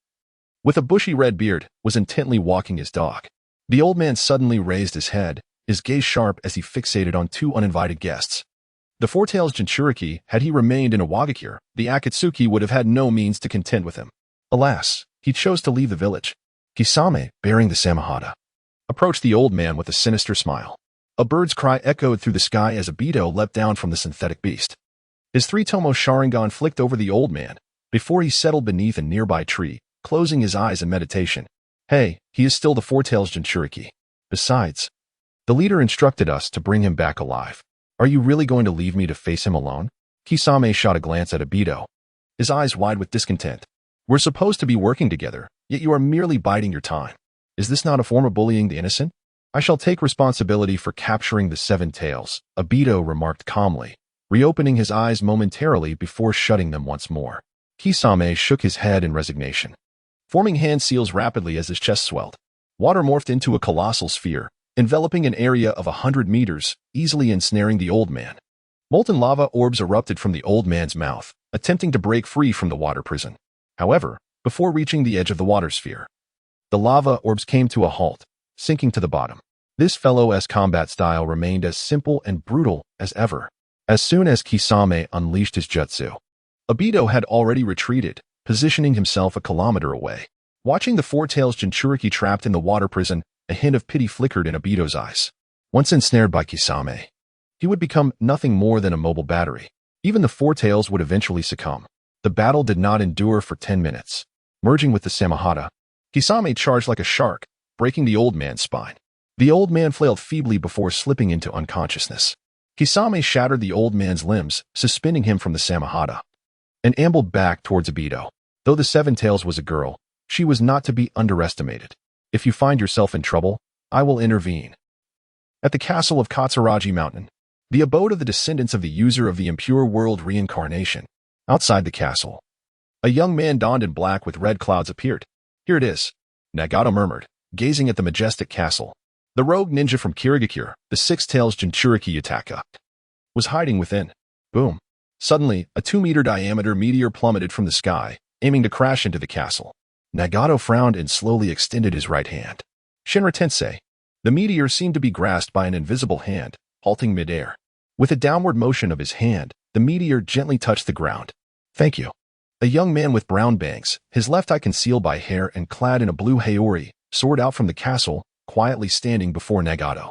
with a bushy red beard, was intently walking his dog. The old man suddenly raised his head, his gaze sharp as he fixated on 2 uninvited guests. The 4 tails Jinchuriki, had he remained in a Wagakure, the Akatsuki would have had no means to contend with him. Alas, he chose to leave the village. Kisame, bearing the Samahata, approached the old man with a sinister smile. A bird's cry echoed through the sky as Obito leapt down from the synthetic beast. His 3-tomo Sharingan flicked over the old man, before he settled beneath a nearby tree, closing his eyes in meditation. Hey, he is still the 4 tails Jinchuriki. Besides, the leader instructed us to bring him back alive. Are you really going to leave me to face him alone? Kisame shot a glance at Obito, his eyes wide with discontent. We're supposed to be working together, yet you are merely biding your time. Is this not a form of bullying the innocent? I shall take responsibility for capturing the 7 tails, Obito remarked calmly, reopening his eyes momentarily before shutting them once more. Kisame shook his head in resignation, forming hand seals rapidly as his chest swelled. Water morphed into a colossal sphere, enveloping an area of 100 meters, easily ensnaring the old man. Molten lava orbs erupted from the old man's mouth, attempting to break free from the water prison. However, before reaching the edge of the water sphere, the lava orbs came to a halt, sinking to the bottom. This fellow's combat style remained as simple and brutal as ever. As soon as Kisame unleashed his jutsu, Obito had already retreated, positioning himself a kilometer away. Watching the Four-Tails Jinchuriki trapped in the water prison, a hint of pity flickered in Obito's eyes. Once ensnared by Kisame, he would become nothing more than a mobile battery. Even the Four-Tails would eventually succumb. The battle did not endure for 10 minutes. Merging with the Samahata, Kisame charged like a shark, breaking the old man's spine. The old man flailed feebly before slipping into unconsciousness. Kisame shattered the old man's limbs, suspending him from the Samahata, and ambled back towards Obito. Though the Seven-Tails was a girl, she was not to be underestimated. If you find yourself in trouble, I will intervene. At the castle of Katsuragi Mountain, the abode of the descendants of the user of the impure world reincarnation. Outside the castle, a young man donned in black with red clouds appeared. Here it is, Nagato murmured, gazing at the majestic castle. The rogue ninja from Kirigakure, the Six-Tails Jinchuriki Yutaka, was hiding within. Boom. Suddenly, a 2-meter diameter meteor plummeted from the sky, aiming to crash into the castle. Nagato frowned and slowly extended his right hand. Shinra Tensei. The meteor seemed to be grasped by an invisible hand, halting midair. With a downward motion of his hand, the meteor gently touched the ground. Thank you. A young man with brown bangs, his left eye concealed by hair and clad in a blue haori, soared out from the castle, quietly standing before Nagato.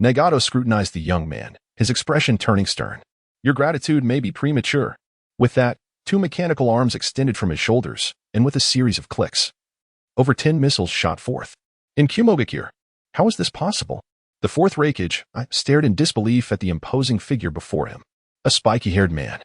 Nagato scrutinized the young man, his expression turning stern. Your gratitude may be premature. With that, 2 mechanical arms extended from his shoulders, and with a series of clicks, over 10 missiles shot forth. In Kumogakure, how is this possible? The fourth Reikage stared in disbelief at the imposing figure before him. A spiky-haired man,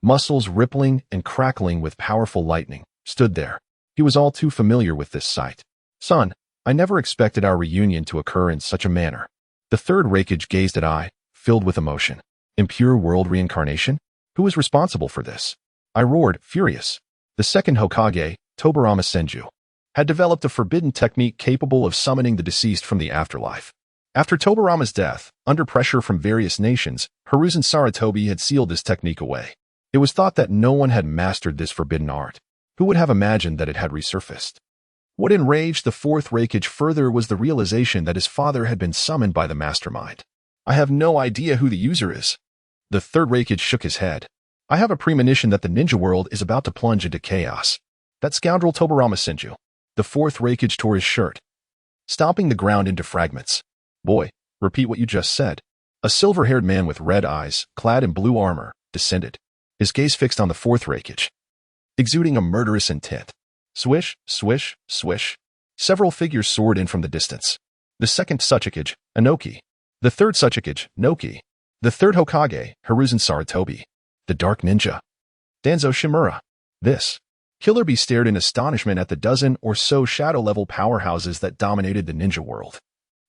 muscles rippling and crackling with powerful lightning, stood there. He was all too familiar with this sight. Son, I never expected our reunion to occur in such a manner. The third Reikage gazed at I, filled with emotion. Impure world reincarnation? Who is responsible for this? I roared, furious. The second Hokage, Tobirama Senju, had developed a forbidden technique capable of summoning the deceased from the afterlife. After Tobirama's death, under pressure from various nations, Hiruzen Sarutobi had sealed this technique away. It was thought that no one had mastered this forbidden art. Who would have imagined that it had resurfaced? What enraged the fourth Reikage further was the realization that his father had been summoned by the mastermind. I have no idea who the user is. The third Reikage shook his head. I have a premonition that the ninja world is about to plunge into chaos. That scoundrel Tobirama Senju. The fourth Reikage tore his shirt, stomping the ground into fragments. Boy, repeat what you just said. A silver-haired man with red eyes, clad in blue armor, descended, his gaze fixed on the fourth Reikage, exuding a murderous intent. Swish, swish, swish. Several figures soared in from the distance. The second Tsuchikage, Inoki. The third Tsuchikage, Noki. The third Hokage, Hiruzen Sarutobi. The Dark Ninja, Danzo Shimura. This Killer Bee stared in astonishment at the dozen or so shadow-level powerhouses that dominated the ninja world.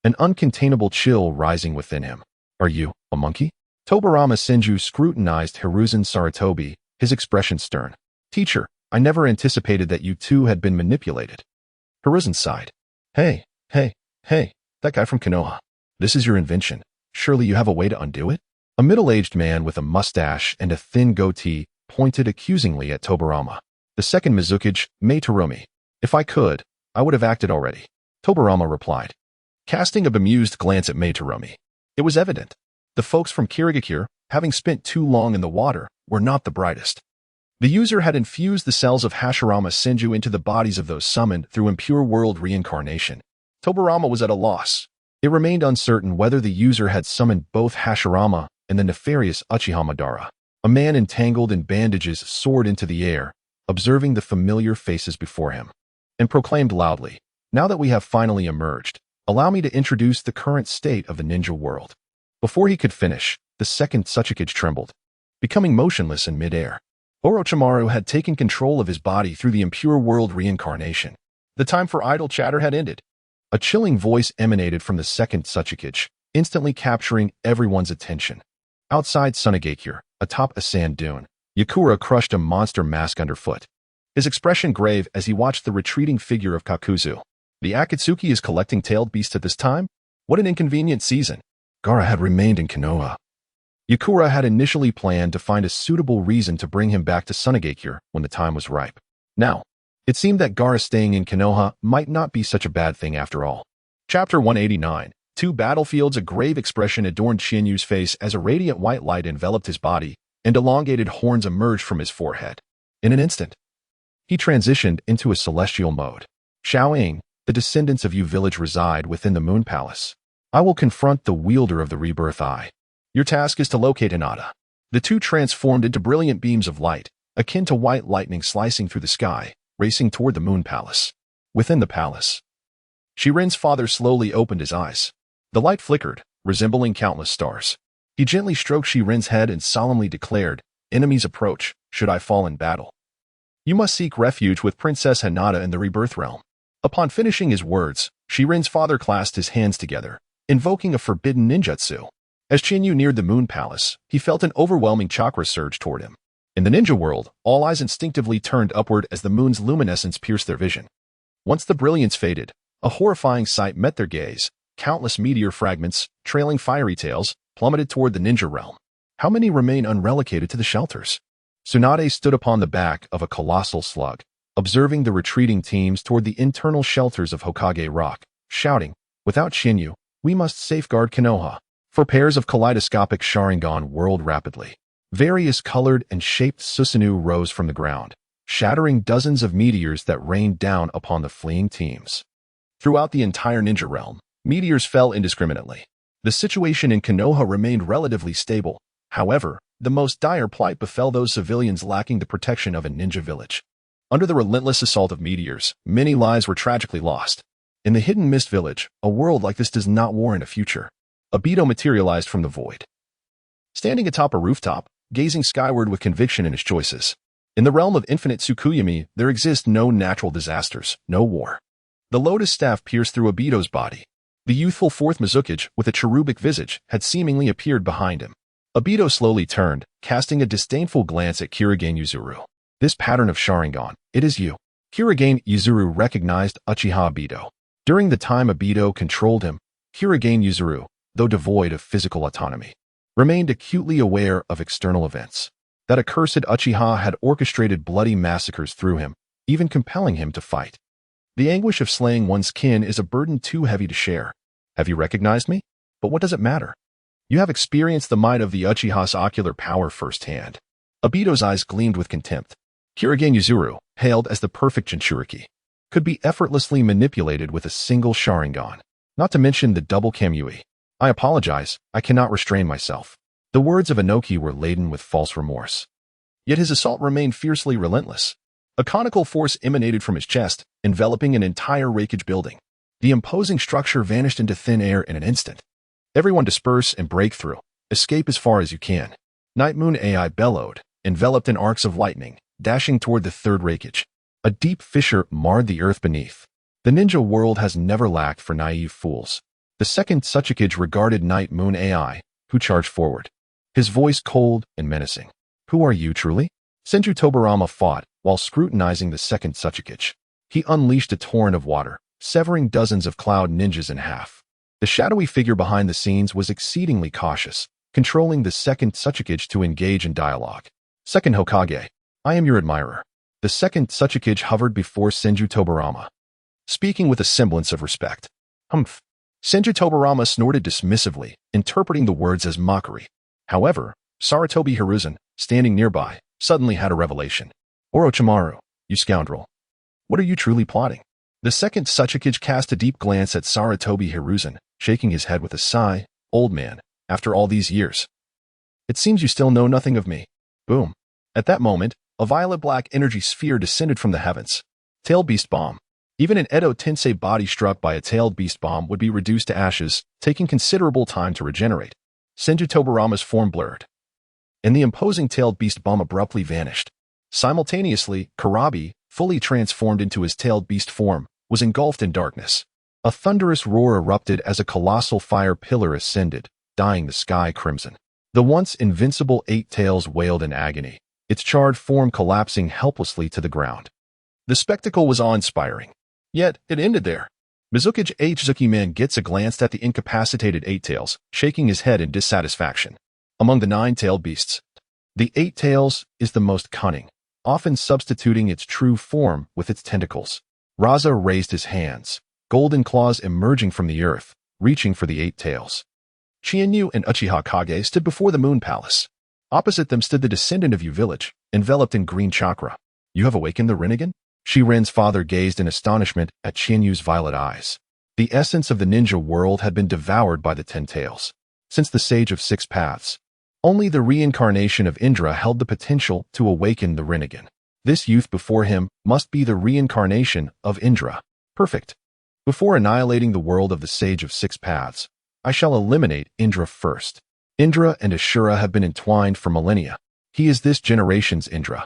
An uncontainable chill rising within him. Are you a monkey? Tobirama Senju scrutinized Hiruzen Sarutobi, his expression stern. Teacher, I never anticipated that you two had been manipulated. Hiruzen sighed. Hey, that guy from Konoha. This is your invention. Surely you have a way to undo it? A middle-aged man with a mustache and a thin goatee pointed accusingly at Tobirama. The second Mizukage, Meitorumi. If I could, I would have acted already. Tobirama replied, casting a bemused glance at Meitorumi. It was evident. The folks from Kirigakure, having spent too long in the water, were not the brightest. The user had infused the cells of Hashirama Senju into the bodies of those summoned through impure world reincarnation. Tobirama was at a loss. It remained uncertain whether the user had summoned both Hashirama and the nefarious Uchiha Madara. A man entangled in bandages soared into the air, observing the familiar faces before him, and proclaimed loudly, now that we have finally emerged, allow me to introduce the current state of the ninja world. Before he could finish, the second Tsuchikage trembled, becoming motionless in midair. Orochimaru had taken control of his body through the impure world reincarnation. The time for idle chatter had ended. A chilling voice emanated from the second Tsuchikage, instantly capturing everyone's attention. Outside Sunagakure, atop a sand dune, Yakura crushed a monster mask underfoot, his expression grave as he watched the retreating figure of Kakuzu. The Akatsuki is collecting tailed beasts at this time? What an inconvenient season. Gaara had remained in Konoha. Yakura had initially planned to find a suitable reason to bring him back to Sunagakure when the time was ripe. Now, it seemed that Gaara staying in Konoha might not be such a bad thing after all. Chapter 189, Two battlefields, a grave expression adorned Qianyu's face as a radiant white light enveloped his body, and elongated horns emerged from his forehead. In an instant, he transitioned into a celestial mode. Xiaoying, the descendants of Yu village reside within the Moon Palace. I will confront the wielder of the Rebirth Eye. Your task is to locate Hinata. The two transformed into brilliant beams of light, akin to white lightning slicing through the sky, racing toward the Moon Palace. Within the palace, Shirin's father slowly opened his eyes. The light flickered, resembling countless stars. He gently stroked Shirin's head and solemnly declared, "Enemies approach, should I fall in battle. You must seek refuge with Princess Hinata in the Rebirth Realm." Upon finishing his words, Shirin's father clasped his hands together, invoking a forbidden ninjutsu. As Qianyu neared the Moon Palace, he felt an overwhelming chakra surge toward him. In the ninja world, all eyes instinctively turned upward as the moon's luminescence pierced their vision. Once the brilliance faded, a horrifying sight met their gaze. Countless meteor fragments, trailing fiery tails, plummeted toward the ninja realm. How many remain unrelocated to the shelters? Tsunade stood upon the back of a colossal slug, observing the retreating teams toward the internal shelters of Hokage Rock, shouting, "Without Qianyu, we must safeguard Konoha." Four pairs of kaleidoscopic Sharingan whirled rapidly. Various colored and shaped Susanoo rose from the ground, shattering dozens of meteors that rained down upon the fleeing teams. Throughout the entire ninja realm, meteors fell indiscriminately. The situation in Konoha remained relatively stable. However, the most dire plight befell those civilians lacking the protection of a ninja village. Under the relentless assault of meteors, many lives were tragically lost. In the Hidden Mist Village, a world like this does not warrant a future. Obito materialized from the void, standing atop a rooftop, gazing skyward with conviction in his choices. In the realm of infinite Tsukuyami, there exist no natural disasters, no war. The lotus staff pierced through Obito's body. The youthful fourth Mizukage, with a cherubic visage, had seemingly appeared behind him. Obito slowly turned, casting a disdainful glance at Kurigane Yuzuru. "This pattern of Sharingan, it is you." Kurigane Yuzuru recognized Uchiha Obito. During the time Obito controlled him, Kurigane Yuzuru, though devoid of physical autonomy, remained acutely aware of external events. That accursed Uchiha had orchestrated bloody massacres through him, even compelling him to fight. The anguish of slaying one's kin is a burden too heavy to share. Have you recognized me? But what does it matter? You have experienced the might of the Uchiha's ocular power firsthand. Obito's eyes gleamed with contempt. Kurigane Yuzuru, hailed as the perfect Jinchuriki, could be effortlessly manipulated with a single Sharingan, not to mention the double Kamui. "I apologize, I cannot restrain myself." The words of Inoki were laden with false remorse. Yet his assault remained fiercely relentless. A conical force emanated from his chest, enveloping an entire raikage building. The imposing structure vanished into thin air in an instant. "Everyone disperse and break through. Escape as far as you can." Night Moon AI bellowed, enveloped in arcs of lightning, dashing toward the third raikage. A deep fissure marred the earth beneath. The ninja world has never lacked for naive fools. The second Tsuchikage regarded Night Moon AI, who charged forward, his voice cold and menacing. "Who are you truly?" Senju Tobarama fought while scrutinizing the second Tsuchikage. He unleashed a torrent of water, severing dozens of cloud ninjas in half. The shadowy figure behind the scenes was exceedingly cautious, controlling the second Tsuchikage to engage in dialogue. "Second Hokage, I am your admirer." The second Tsuchikage hovered before Senju Tobarama, speaking with a semblance of respect. "Humph." Senju Tobarama snorted dismissively, interpreting the words as mockery. However, Saratobi Hiruzen, standing nearby, suddenly had a revelation. "Orochimaru, you scoundrel. What are you truly plotting?" The second Tsuchikage cast a deep glance at Saratobi Hiruzen, shaking his head with a sigh. "Old man, after all these years, it seems you still know nothing of me." Boom. At that moment, a violet-black energy sphere descended from the heavens. Tailed Beast Bomb. Even an Edo Tensei body struck by a tailed beast bomb would be reduced to ashes, taking considerable time to regenerate. Senju Tobarama's form blurred, and the imposing tailed beast bomb abruptly vanished. Simultaneously, Karabi, fully transformed into his tailed beast form, was engulfed in darkness. A thunderous roar erupted as a colossal fire pillar ascended, dyeing the sky crimson. The once invincible Eight Tails wailed in agony, its charred form collapsing helplessly to the ground. The spectacle was awe-inspiring. Yet, it ended there. Mizukage Zuki-man Gitsa glanced at the incapacitated Eight Tails, shaking his head in dissatisfaction. Among the nine-tailed beasts, the Eight Tails is the most cunning, often substituting its true form with its tentacles. Raza raised his hands, golden claws emerging from the earth, reaching for the 8 tails. Qianyu and Uchiha Kage stood before the Moon Palace. Opposite them stood the descendant of Yu village, enveloped in green chakra. You have awakened the Rinnegan? Shiren's father gazed in astonishment at Qianyu's violet eyes. The essence of the ninja world had been devoured by the 10 tails. Since the Sage of 6 Paths, only the reincarnation of Indra held the potential to awaken the Rinnegan. This youth before him must be the reincarnation of Indra. Perfect. Before annihilating the world of the Sage of 6 Paths, I shall eliminate Indra first. Indra and Ashura have been entwined for millennia. He is this generation's Indra.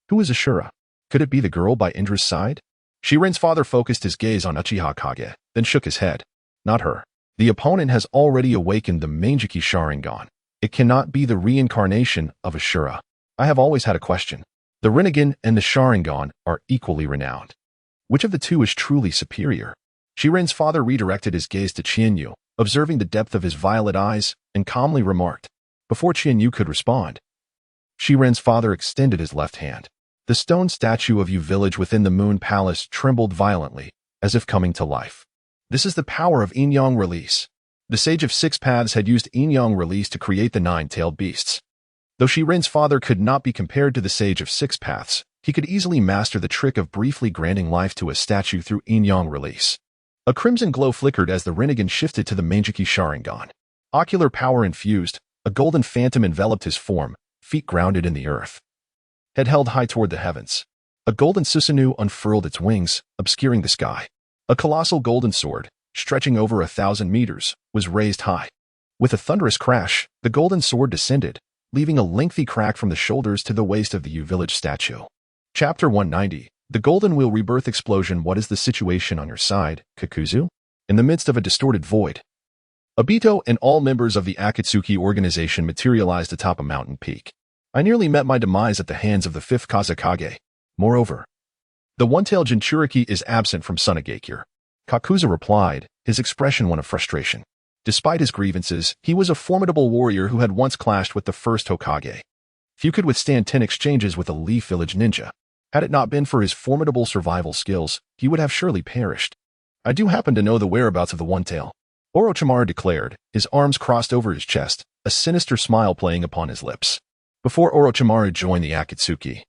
Who is Ashura? Could it be the girl by Indra's side? Shiren's father focused his gaze on Uchiha Kage, then shook his head. Not her. The opponent has already awakened the Manjiki Sharingan. It cannot be the reincarnation of Ashura. I have always had a question. The Rinnegan and the Sharingan are equally renowned. Which of the two is truly superior? Shiren's father redirected his gaze to Qianyu, observing the depth of his violet eyes, and calmly remarked. Before Qianyu could respond, Shiren's father extended his left hand. The stone statue of Yu village within the Moon Palace trembled violently, as if coming to life. This is the power of Yin-Yang release. The Sage of 6 Paths had used Yin-Yang release to create the 9-tailed beasts. Though Shiren's father could not be compared to the Sage of 6 Paths, he could easily master the trick of briefly granting life to a statue through Yin-Yang release. A crimson glow flickered as the Rinnegan shifted to the Manjiki Sharingan. Ocular power infused, a golden phantom enveloped his form, feet grounded in the earth. Head held high toward the heavens. A golden Susanoo unfurled its wings, obscuring the sky. A colossal golden sword, stretching over 1,000 meters, was raised high. With a thunderous crash, the golden sword descended, leaving a lengthy crack from the shoulders to the waist of the Yu village statue. Chapter 190. The Golden Wheel Rebirth Explosion. What is the situation on your side, Kakuzu? In the midst of a distorted void, Obito and all members of the Akatsuki organization materialized atop a mountain peak. I nearly met my demise at the hands of the 5th Kazekage. Moreover, the one-tailed Jinchuriki is absent from Sunagakure. Kakuzu replied, his expression one of frustration. Despite his grievances, he was a formidable warrior who had once clashed with the first Hokage. Few could withstand 10 exchanges with a Leaf Village ninja. Had it not been for his formidable survival skills, he would have surely perished. I do happen to know the whereabouts of the one-tail, Orochimaru declared, his arms crossed over his chest, a sinister smile playing upon his lips. Before Orochimaru joined the Akatsuki,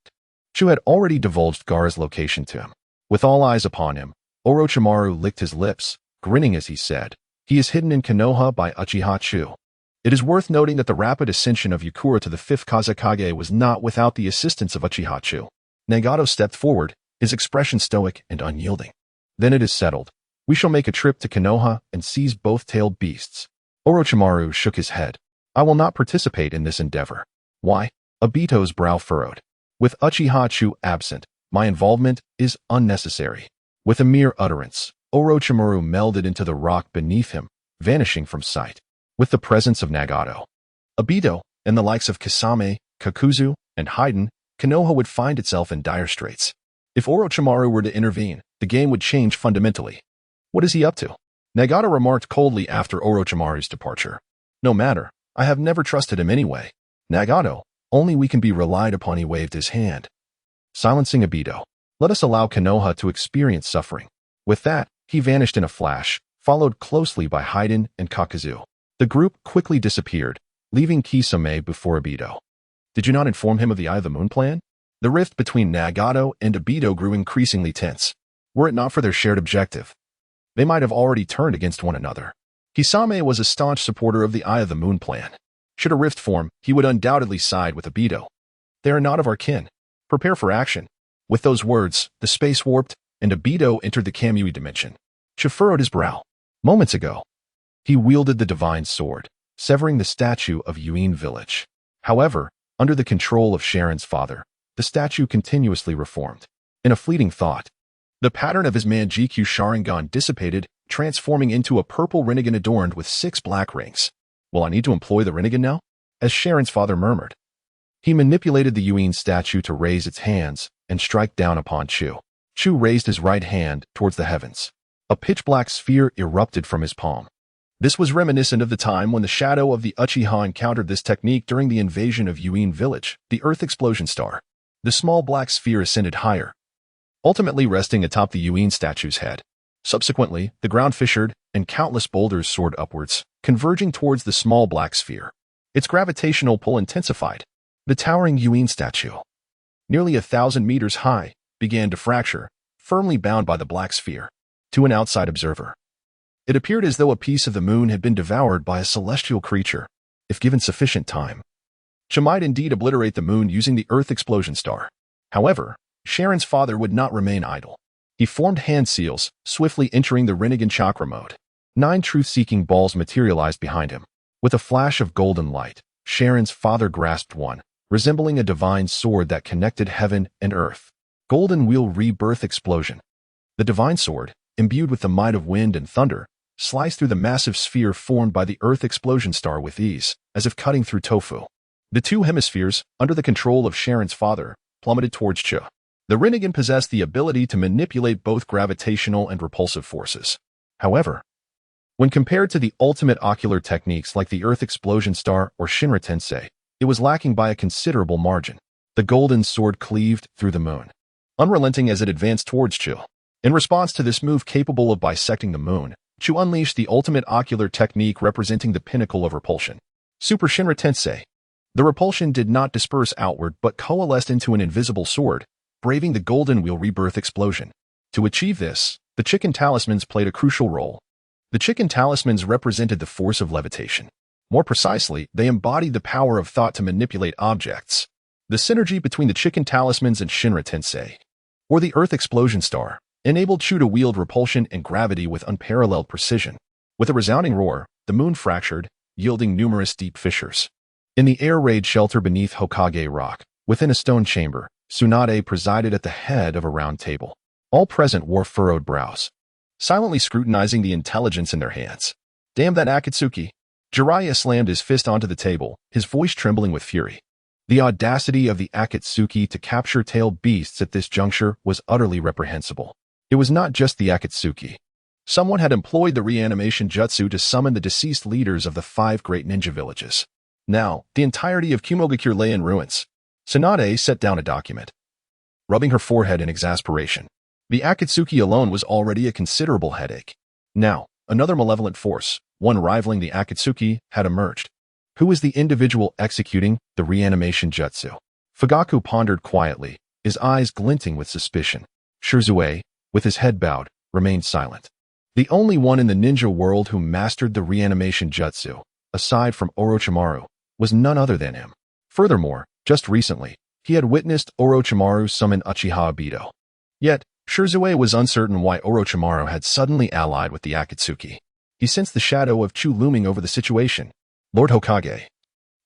Chu had already divulged Gaara's location to him. With all eyes upon him, Orochimaru licked his lips, grinning as he said, he is hidden in Konoha by Uchiha Chu. It is worth noting that the rapid ascension of Yukura to the 5th Kazekage was not without the assistance of Uchiha Chu. Nagato stepped forward, his expression stoic and unyielding. Then it is settled. We shall make a trip to Konoha and seize both tailed beasts. Orochimaru shook his head. I will not participate in this endeavor. Why? Obito's brow furrowed. With Uchiha Chu absent, my involvement is unnecessary. With a mere utterance, Orochimaru melded into the rock beneath him, vanishing from sight. With the presence of Nagato, Obito, and the likes of Kisame, Kakuzu, and Haiden, Konoha would find itself in dire straits. If Orochimaru were to intervene, the game would change fundamentally. What is he up to? Nagato remarked coldly after Orochimaru's departure. No matter, I have never trusted him anyway. Nagato, only we can be relied upon. He waved his hand, silencing Obito. Let us allow Konoha to experience suffering. With that, he vanished in a flash, followed closely by Haiden and Kakuzu. The group quickly disappeared, leaving Kisame before Obito. Did you not inform him of the Eye of the Moon plan? The rift between Nagato and Obito grew increasingly tense. Were it not for their shared objective, they might have already turned against one another. Kisame was a staunch supporter of the Eye of the Moon plan. Should a rift form, he would undoubtedly side with Obito. They are not of our kin. Prepare for action. With those words, the space warped, and Obito entered the Kamui dimension. Chu furrowed his brow. Moments ago, he wielded the divine sword, severing the statue of Yuin village. However, under the control of Sharon's father, the statue continuously reformed. In a fleeting thought, the pattern of his Manjiki Sharingan dissipated, transforming into a purple Rinnegan adorned with 6 black rings. Will I need to employ the Rinnegan now? As Sharon's father murmured. He manipulated the Yuin statue to raise its hands and strike down upon Chu. Chu raised his right hand towards the heavens. A pitch-black sphere erupted from his palm. This was reminiscent of the time when the shadow of the Uchiha encountered this technique during the invasion of Yuin village, the Earth Explosion Star. The small black sphere ascended higher, ultimately resting atop the Yuin statue's head. Subsequently, the ground fissured, and countless boulders soared upwards, converging towards the small black sphere. Its gravitational pull intensified. The towering Yuan statue, nearly 1,000 meters high, began to fracture, firmly bound by the black sphere. To an outside observer, it appeared as though a piece of the moon had been devoured by a celestial creature. If given sufficient time, she might indeed obliterate the moon using the Earth explosion star. However, Sharon's father would not remain idle. He formed hand seals, swiftly entering the Rinnegan chakra mode. 9 truth-seeking balls materialized behind him. With a flash of golden light, Sharon's father grasped one, resembling a divine sword that connected heaven and earth. Golden Wheel Rebirth Explosion. The divine sword, imbued with the might of wind and thunder, sliced through the massive sphere formed by the Earth explosion star with ease, as if cutting through tofu. The 2 hemispheres, under the control of Sharon's father, plummeted towards Cha. The Rinnegan possessed the ability to manipulate both gravitational and repulsive forces. However, when compared to the ultimate ocular techniques like the Earth explosion star or Shinra Tensei, it was lacking by a considerable margin. The golden sword cleaved through the moon, unrelenting as it advanced towards Cha. In response to this move capable of bisecting the moon, Chu unleashed the ultimate ocular technique representing the pinnacle of repulsion. Super Shinra Tensei. The repulsion did not disperse outward but coalesced into an invisible sword, braving the Golden Wheel Rebirth Explosion. To achieve this, the Chicken Talismans played a crucial role. The Chicken Talismans represented the force of levitation. More precisely, they embodied the power of thought to manipulate objects. The synergy between the Chicken Talismans and Shinra Tensei, or the Earth Explosion Star, enabled Chu to wield repulsion and gravity with unparalleled precision. With a resounding roar, the moon fractured, yielding numerous deep fissures. In the air raid shelter beneath Hokage Rock, within a stone chamber, Tsunade presided at the head of a round table. All present wore furrowed brows, silently scrutinizing the intelligence in their hands. Damn that Akatsuki! Jiraiya slammed his fist onto the table, his voice trembling with fury. The audacity of the Akatsuki to capture tailed beasts at this juncture was utterly reprehensible. It was not just the Akatsuki. Someone had employed the reanimation jutsu to summon the deceased leaders of the 5 great ninja villages. Now, the entirety of Kumogakure lay in ruins. Tsunade set down a document, rubbing her forehead in exasperation. The Akatsuki alone was already a considerable headache. Now, another malevolent force, one rivaling the Akatsuki, had emerged. Who was the individual executing the reanimation jutsu? Fugaku pondered quietly, his eyes glinting with suspicion. Shirzue, with his head bowed, remained silent. The only one in the ninja world who mastered the reanimation jutsu, aside from Orochimaru, was none other than him. Furthermore, just recently, he had witnessed Orochimaru summon Uchiha Obito. Yet, Shirzue was uncertain why Orochimaru had suddenly allied with the Akatsuki. He sensed the shadow of Chu looming over the situation. Lord Hokage,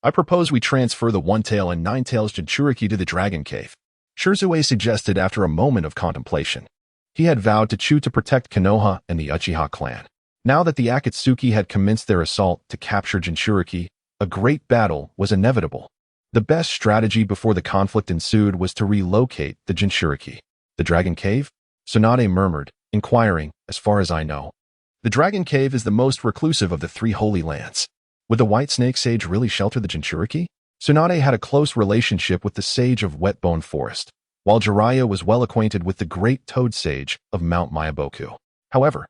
I propose we transfer the One-Tail and Nine-Tails Jinchuriki to the Dragon Cave, Shirzue suggested after a moment of contemplation. He had vowed to Chu to protect Konoha and the Uchiha clan. Now that the Akatsuki had commenced their assault to capture Jinchuriki, a great battle was inevitable. The best strategy before the conflict ensued was to relocate the Jinchuriki. The Dragon Cave? Tsunade murmured, inquiring, as far as I know. The Dragon Cave is the most reclusive of the 3 holy lands. Would the White Snake Sage really shelter the Jinchuriki? Tsunade had a close relationship with the Sage of Wetbone Forest, while Jiraiya was well acquainted with the Great Toad Sage of Mount Myaboku. However,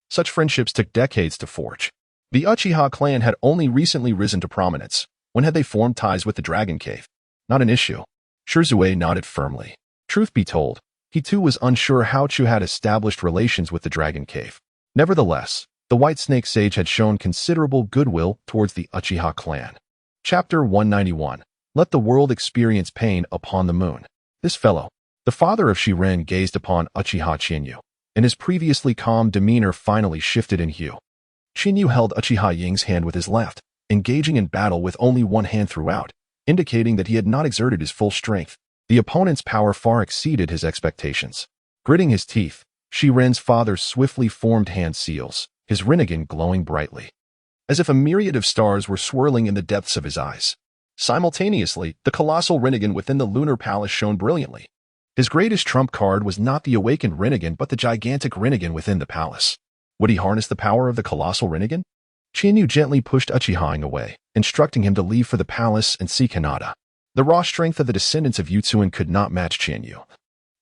such friendships took decades to forge. The Uchiha clan had only recently risen to prominence. When had they formed ties with the Dragon Cave? Not an issue. Shirzue nodded firmly. Truth be told, he too was unsure how Chu had established relations with the Dragon Cave. Nevertheless, the White Snake Sage had shown considerable goodwill towards the Uchiha clan. Chapter 191. Let the world experience pain upon the moon. This fellow, the father of Shiren, gazed upon Uchiha Chinyu, and his previously calm demeanor finally shifted in hue. Chinyu held Uchiha Ying's hand with his left, engaging in battle with only one hand throughout, indicating that he had not exerted his full strength. The opponent's power far exceeded his expectations. Gritting his teeth, Shiren's father swiftly formed hand seals, his Rinnegan glowing brightly, as if a myriad of stars were swirling in the depths of his eyes. Simultaneously, the colossal Rinnegan within the lunar palace shone brilliantly. His greatest trump card was not the awakened Rinnegan but the gigantic Rinnegan within the palace. Would he harness the power of the colossal Rinnegan? Chinyu gently pushed Uchiha away, instructing him to leave for the palace and seek Hinata. The raw strength of the descendants of Yutsuin could not match Chinyu.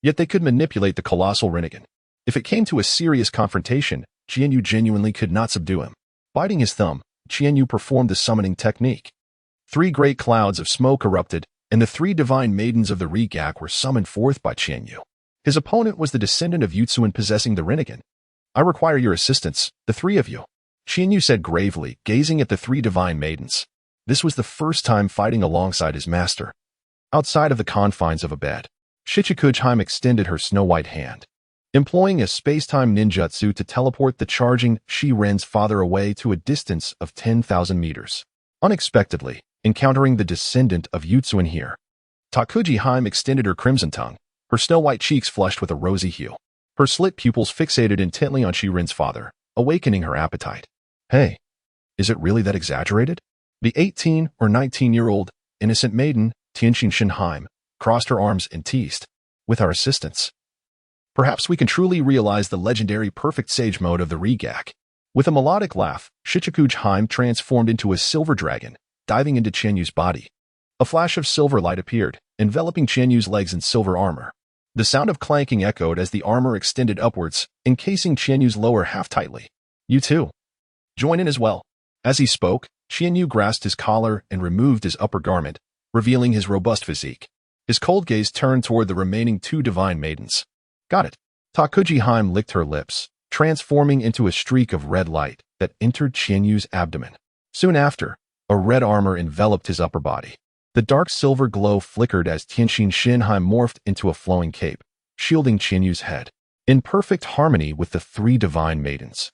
Yet they could manipulate the colossal Rinnegan. If it came to a serious confrontation, Qianyu genuinely could not subdue him. Biting his thumb, Qianyu performed the summoning technique. 3 great clouds of smoke erupted, and the 3 divine maidens of the Zodiac were summoned forth by Qianyu. His opponent was the descendant of Yutsuin possessing the Rinnegan. "I require your assistance, the 3 of you," Qianyu said gravely, gazing at the 3 divine maidens. This was the first time fighting alongside his master. Outside of the confines of a bed, Shichikuge extended her snow-white hand, employing a space-time ninjutsu to teleport the charging Shi-Ren's father away to a distance of 10,000 meters. Unexpectedly, encountering the descendant of Yutsuin here, Takuji extended her crimson tongue, her snow-white cheeks flushed with a rosy hue. Her slit pupils fixated intently on Shi-Ren's father, awakening her appetite. Hey, is it really that exaggerated? The 18 or 19-year-old innocent maiden, Tianxin Shinheim, crossed her arms and teased. With our assistance, perhaps we can truly realize the legendary perfect sage mode of the Zodiac. With a melodic laugh, Shichikuge transformed into a silver dragon, diving into Qianyu's body. A flash of silver light appeared, enveloping Qianyu's legs in silver armor. The sound of clanking echoed as the armor extended upwards, encasing Qianyu's lower half tightly. You too. Join in as well. As he spoke, Qianyu grasped his collar and removed his upper garment, revealing his robust physique. His cold gaze turned toward the remaining 2 divine maidens. Got it. Takuji licked her lips, transforming into a streak of red light that entered Qianyu's abdomen. Soon after, a red armor enveloped his upper body. The dark silver glow flickered as Tianxin Shinheim morphed into a flowing cape, shielding Qianyu's head. In perfect harmony with the 3 divine maidens,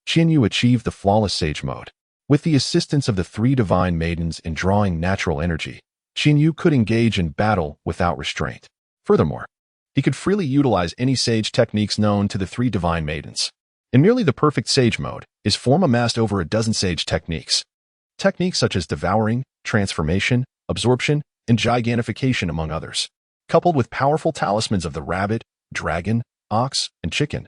Qianyu achieved the flawless sage mode. With the assistance of the 3 divine maidens in drawing natural energy, Qianyu could engage in battle without restraint. Furthermore, he could freely utilize any sage techniques known to the 3 divine maidens. In merely the perfect sage mode, his form amassed over a dozen sage techniques. Techniques such as devouring, transformation, absorption, and gigantification among others, coupled with powerful talismans of the rabbit, dragon, ox, and chicken.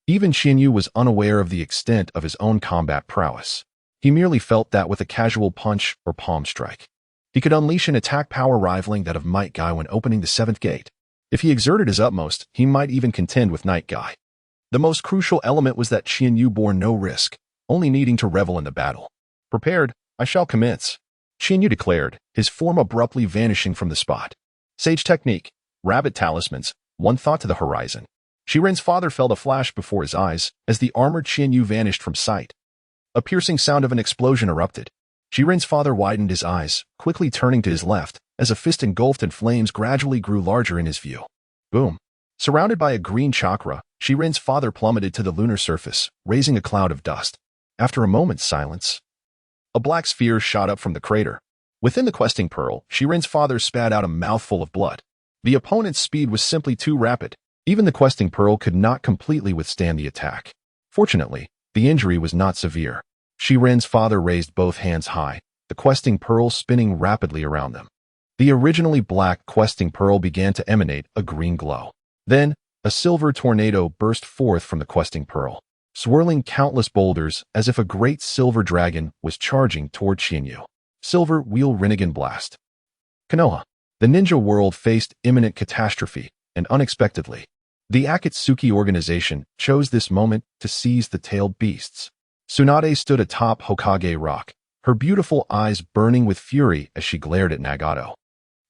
Even Qianyu was unaware of the extent of his own combat prowess. He merely felt that with a casual punch or palm strike, he could unleash an attack power rivaling that of Might Guy when opening the 7th gate. If he exerted his utmost, he might even contend with Night Guy. The most crucial element was that Qianyu bore no risk, only needing to revel in the battle. Prepared, I shall commence, Qianyu declared, his form abruptly vanishing from the spot. Sage technique, rabbit talismans, one thought to the horizon. Shi-Ren's father felt a flash before his eyes as the armored Qianyu vanished from sight. A piercing sound of an explosion erupted. Shi-Ren's father widened his eyes, quickly turning to his left, as a fist engulfed in flames gradually grew larger in his view. Boom. Surrounded by a green chakra, Shi-Ren's father plummeted to the lunar surface, raising a cloud of dust. After a moment's silence, a black sphere shot up from the crater. Within the questing pearl, Shi-Ren's father spat out a mouthful of blood. The opponent's speed was simply too rapid. Even the questing pearl could not completely withstand the attack. Fortunately, the injury was not severe. Shi-Ren's father raised both hands high, the questing pearl spinning rapidly around them. The originally black questing pearl began to emanate a green glow. Then, a silver tornado burst forth from the questing pearl, swirling countless boulders as if a great silver dragon was charging toward Qianyu. Silver Wheel Rinnegan Blast. Konoha. The ninja world faced imminent catastrophe, and unexpectedly, the Akatsuki organization chose this moment to seize the tailed beasts. Tsunade stood atop Hokage Rock, her beautiful eyes burning with fury as she glared at Nagato,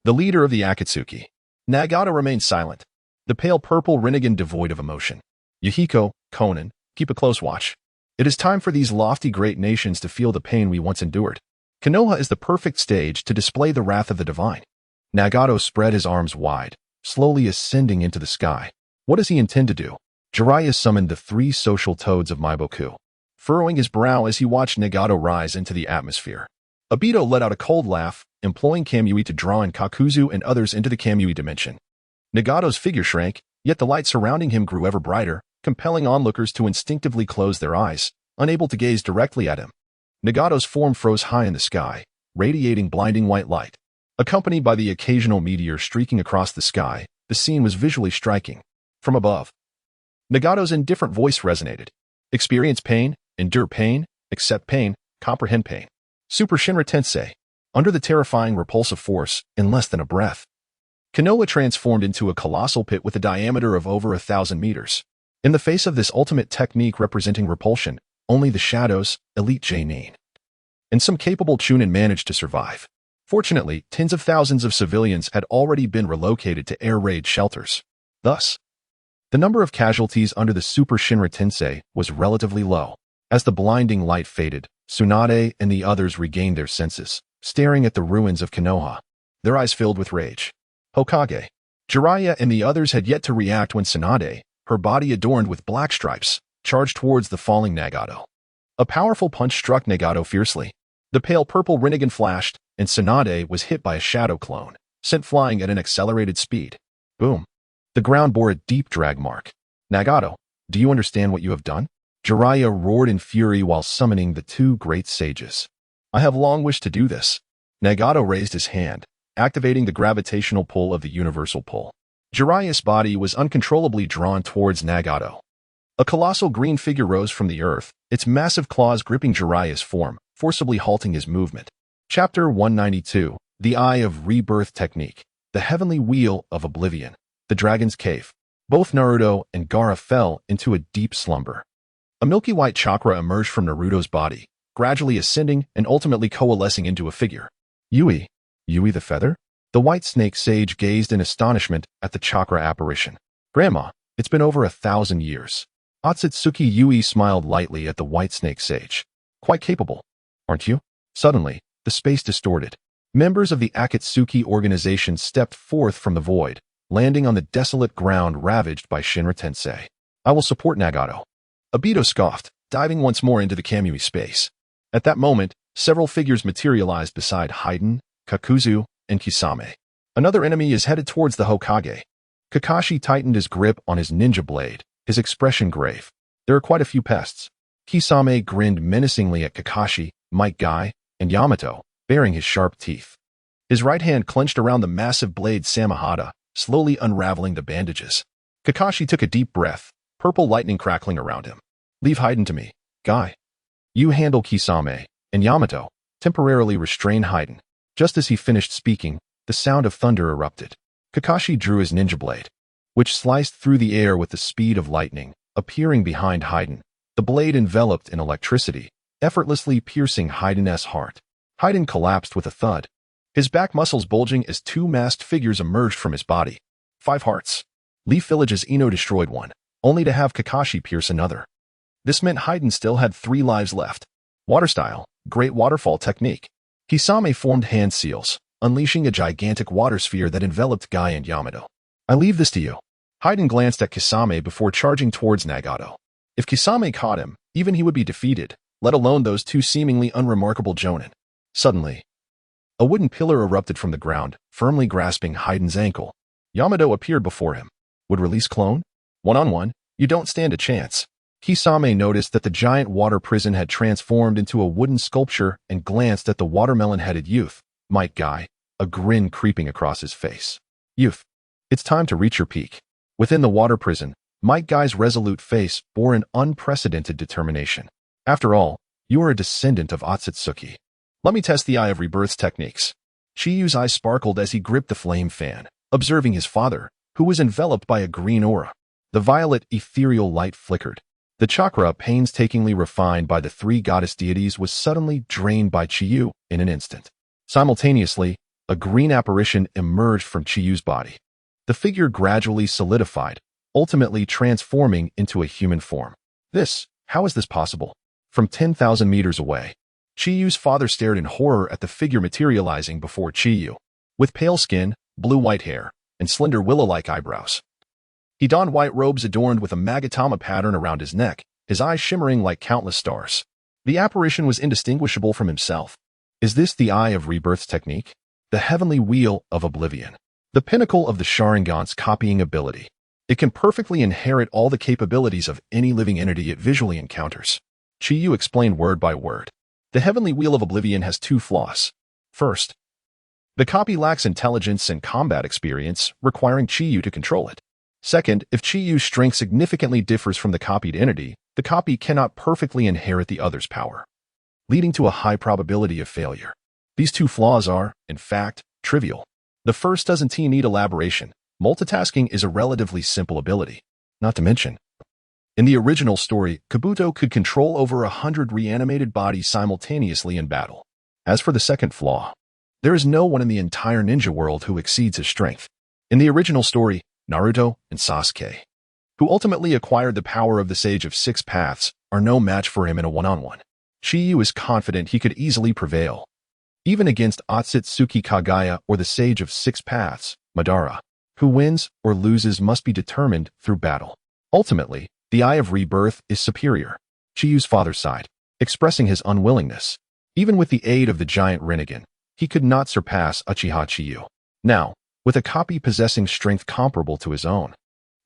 the leader of the Akatsuki. Nagato remained silent, the pale purple Rinnegan devoid of emotion. Yahiko, Conan, keep a close watch. It is time for these lofty great nations to feel the pain we once endured. Konoha is the perfect stage to display the wrath of the divine. Nagato spread his arms wide, slowly ascending into the sky. What does he intend to do? Jiraiya summoned the 3 social toads of Maiboku, furrowing his brow as he watched Nagato rise into the atmosphere. Obito let out a cold laugh, employing Kamui to draw in Kakuzu and others into the Kamui dimension. Nagato's figure shrank, yet the light surrounding him grew ever brighter, compelling onlookers to instinctively close their eyes, unable to gaze directly at him. Nagato's form froze high in the sky, radiating blinding white light. Accompanied by the occasional meteor streaking across the sky, the scene was visually striking. From above, Nagato's indifferent voice resonated. Experience pain, endure pain, accept pain, comprehend pain. Super Shinra Tensei. Under the terrifying repulsive force, in less than a breath, Konoha transformed into a colossal pit with a diameter of over 1,000 meters. In the face of this ultimate technique representing repulsion, only the shadows, elite J9, and some capable Chunin managed to survive. Fortunately, tens of thousands of civilians had already been relocated to air raid shelters. Thus, the number of casualties under the Super Shinra Tensei was relatively low. As the blinding light faded, Tsunade and the others regained their senses, staring at the ruins of Konoha, their eyes filled with rage. Hokage Jiraiya and the others had yet to react when Tsunade, her body adorned with black stripes, charged towards the falling Nagato. A powerful punch struck Nagato fiercely. The pale purple Rinnegan flashed, and Tsunade was hit by a shadow clone, sent flying at an accelerated speed. Boom. The ground bore a deep drag mark. Nagato, do you understand what you have done? Jiraiya roared in fury while summoning the two great sages. I have long wished to do this. Nagato raised his hand, activating the gravitational pull of the universal pull. Jiraiya's body was uncontrollably drawn towards Nagato. A colossal green figure rose from the earth, its massive claws gripping Jiraiya's form, forcibly halting his movement. Chapter 192, The Eye of Rebirth Technique, The Heavenly Wheel of Oblivion, The Dragon's Cave. Both Naruto and Gaara fell into a deep slumber. A milky white chakra emerged from Naruto's body, gradually ascending and ultimately coalescing into a figure. Yui the feather? The white snake sage gazed in astonishment at the chakra apparition. Grandma, it's been over 1,000 years. Otsutsuki Yui smiled lightly at the white snake sage. Quite capable, aren't you? Suddenly, the space distorted. Members of the Akatsuki organization stepped forth from the void, landing on the desolate ground ravaged by Shinra Tensei. I will support Nagato. Obito scoffed, diving once more into the Kamui space. At that moment, several figures materialized beside Haiden, Kakuzu, and Kisame. Another enemy is headed towards the Hokage. Kakashi tightened his grip on his ninja blade, his expression grave. There are quite a few pests. Kisame grinned menacingly at Kakashi, Might Guy, and Yamato, baring his sharp teeth. His right hand clenched around the massive blade Samahata, slowly unraveling the bandages. Kakashi took a deep breath, purple lightning crackling around him. Leave Haiden to me, Guy. You handle Kisame, and Yamato, temporarily restrain Haiden. Just as he finished speaking, the sound of thunder erupted. Kakashi drew his ninja blade, which sliced through the air with the speed of lightning, appearing behind Haiden. The blade enveloped in electricity, effortlessly piercing Haiden's heart. Haiden collapsed with a thud, his back muscles bulging as two masked figures emerged from his body. 5 hearts. Leaf Village's Ino destroyed one, only to have Kakashi pierce another. This meant Haiden still had 3 lives left. Water style, great waterfall technique. Kisame formed hand seals, unleashing a gigantic water sphere that enveloped Guy and Yamato. I leave this to you. Haiden glanced at Kisame before charging towards Nagato. If Kisame caught him, even he would be defeated, let alone those two seemingly unremarkable jonin. Suddenly, a wooden pillar erupted from the ground, firmly grasping Haiden's ankle. Yamato appeared before him. Would release clone? One-on-one, you don't stand a chance. Kisame noticed that the giant water prison had transformed into a wooden sculpture and glanced at the watermelon-headed youth, Might Guy, a grin creeping across his face. Youth, it's time to reach your peak. Within the water prison, Might Guy's resolute face bore an unprecedented determination. After all, you are a descendant of Otsutsuki. Let me test the Eye of Rebirth's techniques. Chiyu's eyes sparkled as he gripped the flame fan, observing his father, who was enveloped by a green aura. The violet, ethereal light flickered. The chakra, painstakingly refined by the 3 goddess deities, was suddenly drained by Chiyu in an instant. Simultaneously, a green apparition emerged from Chiyu's body. The figure gradually solidified, ultimately transforming into a human form. How is this possible? From 10,000 meters away, Chiyu's father stared in horror at the figure materializing before Chiyu. With pale skin, blue-white hair, and slender willow-like eyebrows. He donned white robes adorned with a Magatama pattern around his neck, his eyes shimmering like countless stars. The apparition was indistinguishable from himself. Is this the Eye of Rebirth's technique? The Heavenly Wheel of Oblivion. The pinnacle of the Sharingan's copying ability. It can perfectly inherit all the capabilities of any living entity it visually encounters. Chiyu explained word by word. The Heavenly Wheel of Oblivion has 2 flaws. First, the copy lacks intelligence and combat experience, requiring Chiyu to control it. Second, if Chiyu's strength significantly differs from the copied entity, the copy cannot perfectly inherit the other's power, leading to a high probability of failure. These 2 flaws are, in fact, trivial. The first doesn't need elaboration. Multitasking is a relatively simple ability. Not to mention, In the original story, Kabuto could control over 100 reanimated bodies simultaneously in battle. As for the second flaw, there is no one in the entire ninja world who exceeds his strength. In the original story, Naruto and Sasuke, who ultimately acquired the power of the Sage of Six Paths, are no match for him in a one-on-one. Shiryu is confident he could easily prevail, even against Otsutsuki Kagaya or the Sage of Six Paths, Madara. Who wins or loses must be determined through battle. Ultimately, the Eye of Rebirth is superior. Chiyo's father sighed, expressing his unwillingness. Even with the aid of the giant Rinnegan, he could not surpass Uchiha Chiba. Now, with a copy possessing strength comparable to his own,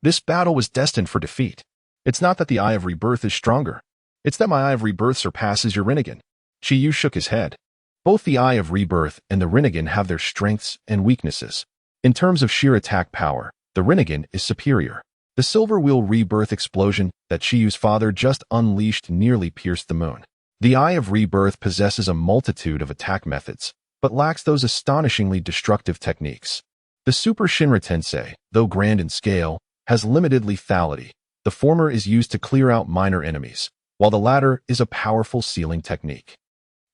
this battle was destined for defeat. It's not that the Eye of Rebirth is stronger. It's that my Eye of Rebirth surpasses your Rinnegan. Chiyo shook his head. Both the Eye of Rebirth and the Rinnegan have their strengths and weaknesses. In terms of sheer attack power, the Rinnegan is superior. The Silver Wheel Rebirth explosion that Chiyo's father just unleashed nearly pierced the moon. The Eye of Rebirth possesses a multitude of attack methods, but lacks those astonishingly destructive techniques. The Super Shinra Tensei, though grand in scale, has limited lethality. The former is used to clear out minor enemies, while the latter is a powerful sealing technique.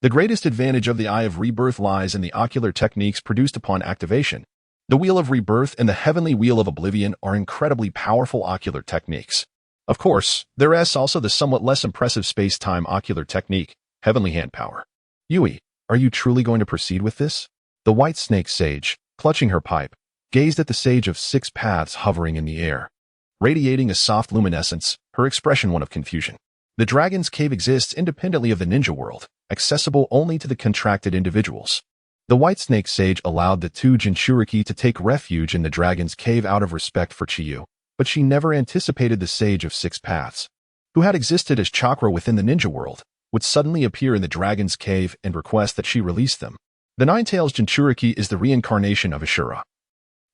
The greatest advantage of the Eye of Rebirth lies in the ocular techniques produced upon activation. The Wheel of Rebirth and the Heavenly Wheel of Oblivion are incredibly powerful ocular techniques. Of course, there is also the somewhat less impressive space-time ocular technique, Heavenly Hand Power. Yui, are you truly going to proceed with this? The White Snake Sage, clutching her pipe, gazed at the Sage of Six Paths hovering in the air. Radiating a soft luminescence, her expression one of confusion. The Dragon's Cave exists independently of the ninja world, accessible only to the contracted individuals. The White Snake Sage allowed the two Jinchuriki to take refuge in the Dragon's Cave out of respect for Chiyo, but she never anticipated the Sage of Six Paths, who had existed as chakra within the ninja world, would suddenly appear in the Dragon's Cave and request that she release them. The Nine-Tails Jinchuriki is the reincarnation of Ashura.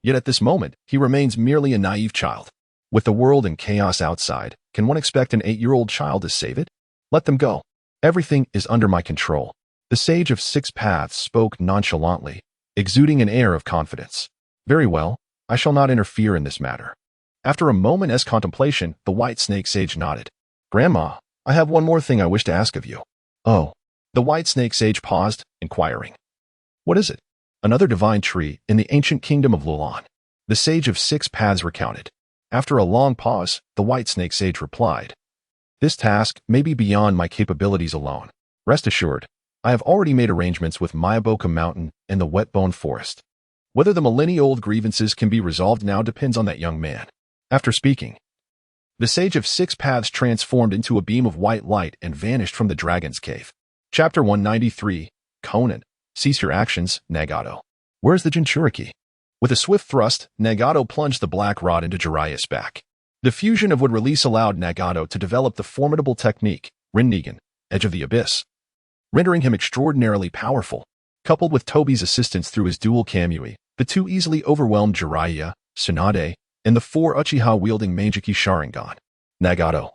Yet at this moment, he remains merely a naive child. With the world in chaos outside, can one expect an 8-year-old child to save it? Let them go. Everything is under my control. The Sage of Six Paths spoke nonchalantly, exuding an air of confidence. Very well, I shall not interfere in this matter. After a moment's contemplation, the White Snake Sage nodded. Grandma, I have one more thing I wish to ask of you. Oh. The White Snake Sage paused, inquiring. What is it? Another divine tree in the ancient kingdom of Lulan. The Sage of Six Paths recounted. After a long pause, the White Snake Sage replied. This task may be beyond my capabilities alone. Rest assured, I have already made arrangements with Mayaboka Mountain and the Wetbone Forest. Whether the millennia-old grievances can be resolved now depends on that young man. After speaking, the Sage of Six Paths transformed into a beam of white light and vanished from the Dragon's Cave. Chapter 193, Conan. Cease your actions, Nagato. Where's the Jinchuriki? With a swift thrust, Nagato plunged the black rod into Jiraiya's back. The fusion of would release allowed Nagato to develop the formidable technique, Rinnegan, Edge of the Abyss, rendering him extraordinarily powerful. Coupled with Tobi's assistance through his dual Kamui, the two easily overwhelmed Jiraiya, Tsunade, and the four Uchiha-wielding Meijiki Sharingan. Nagato,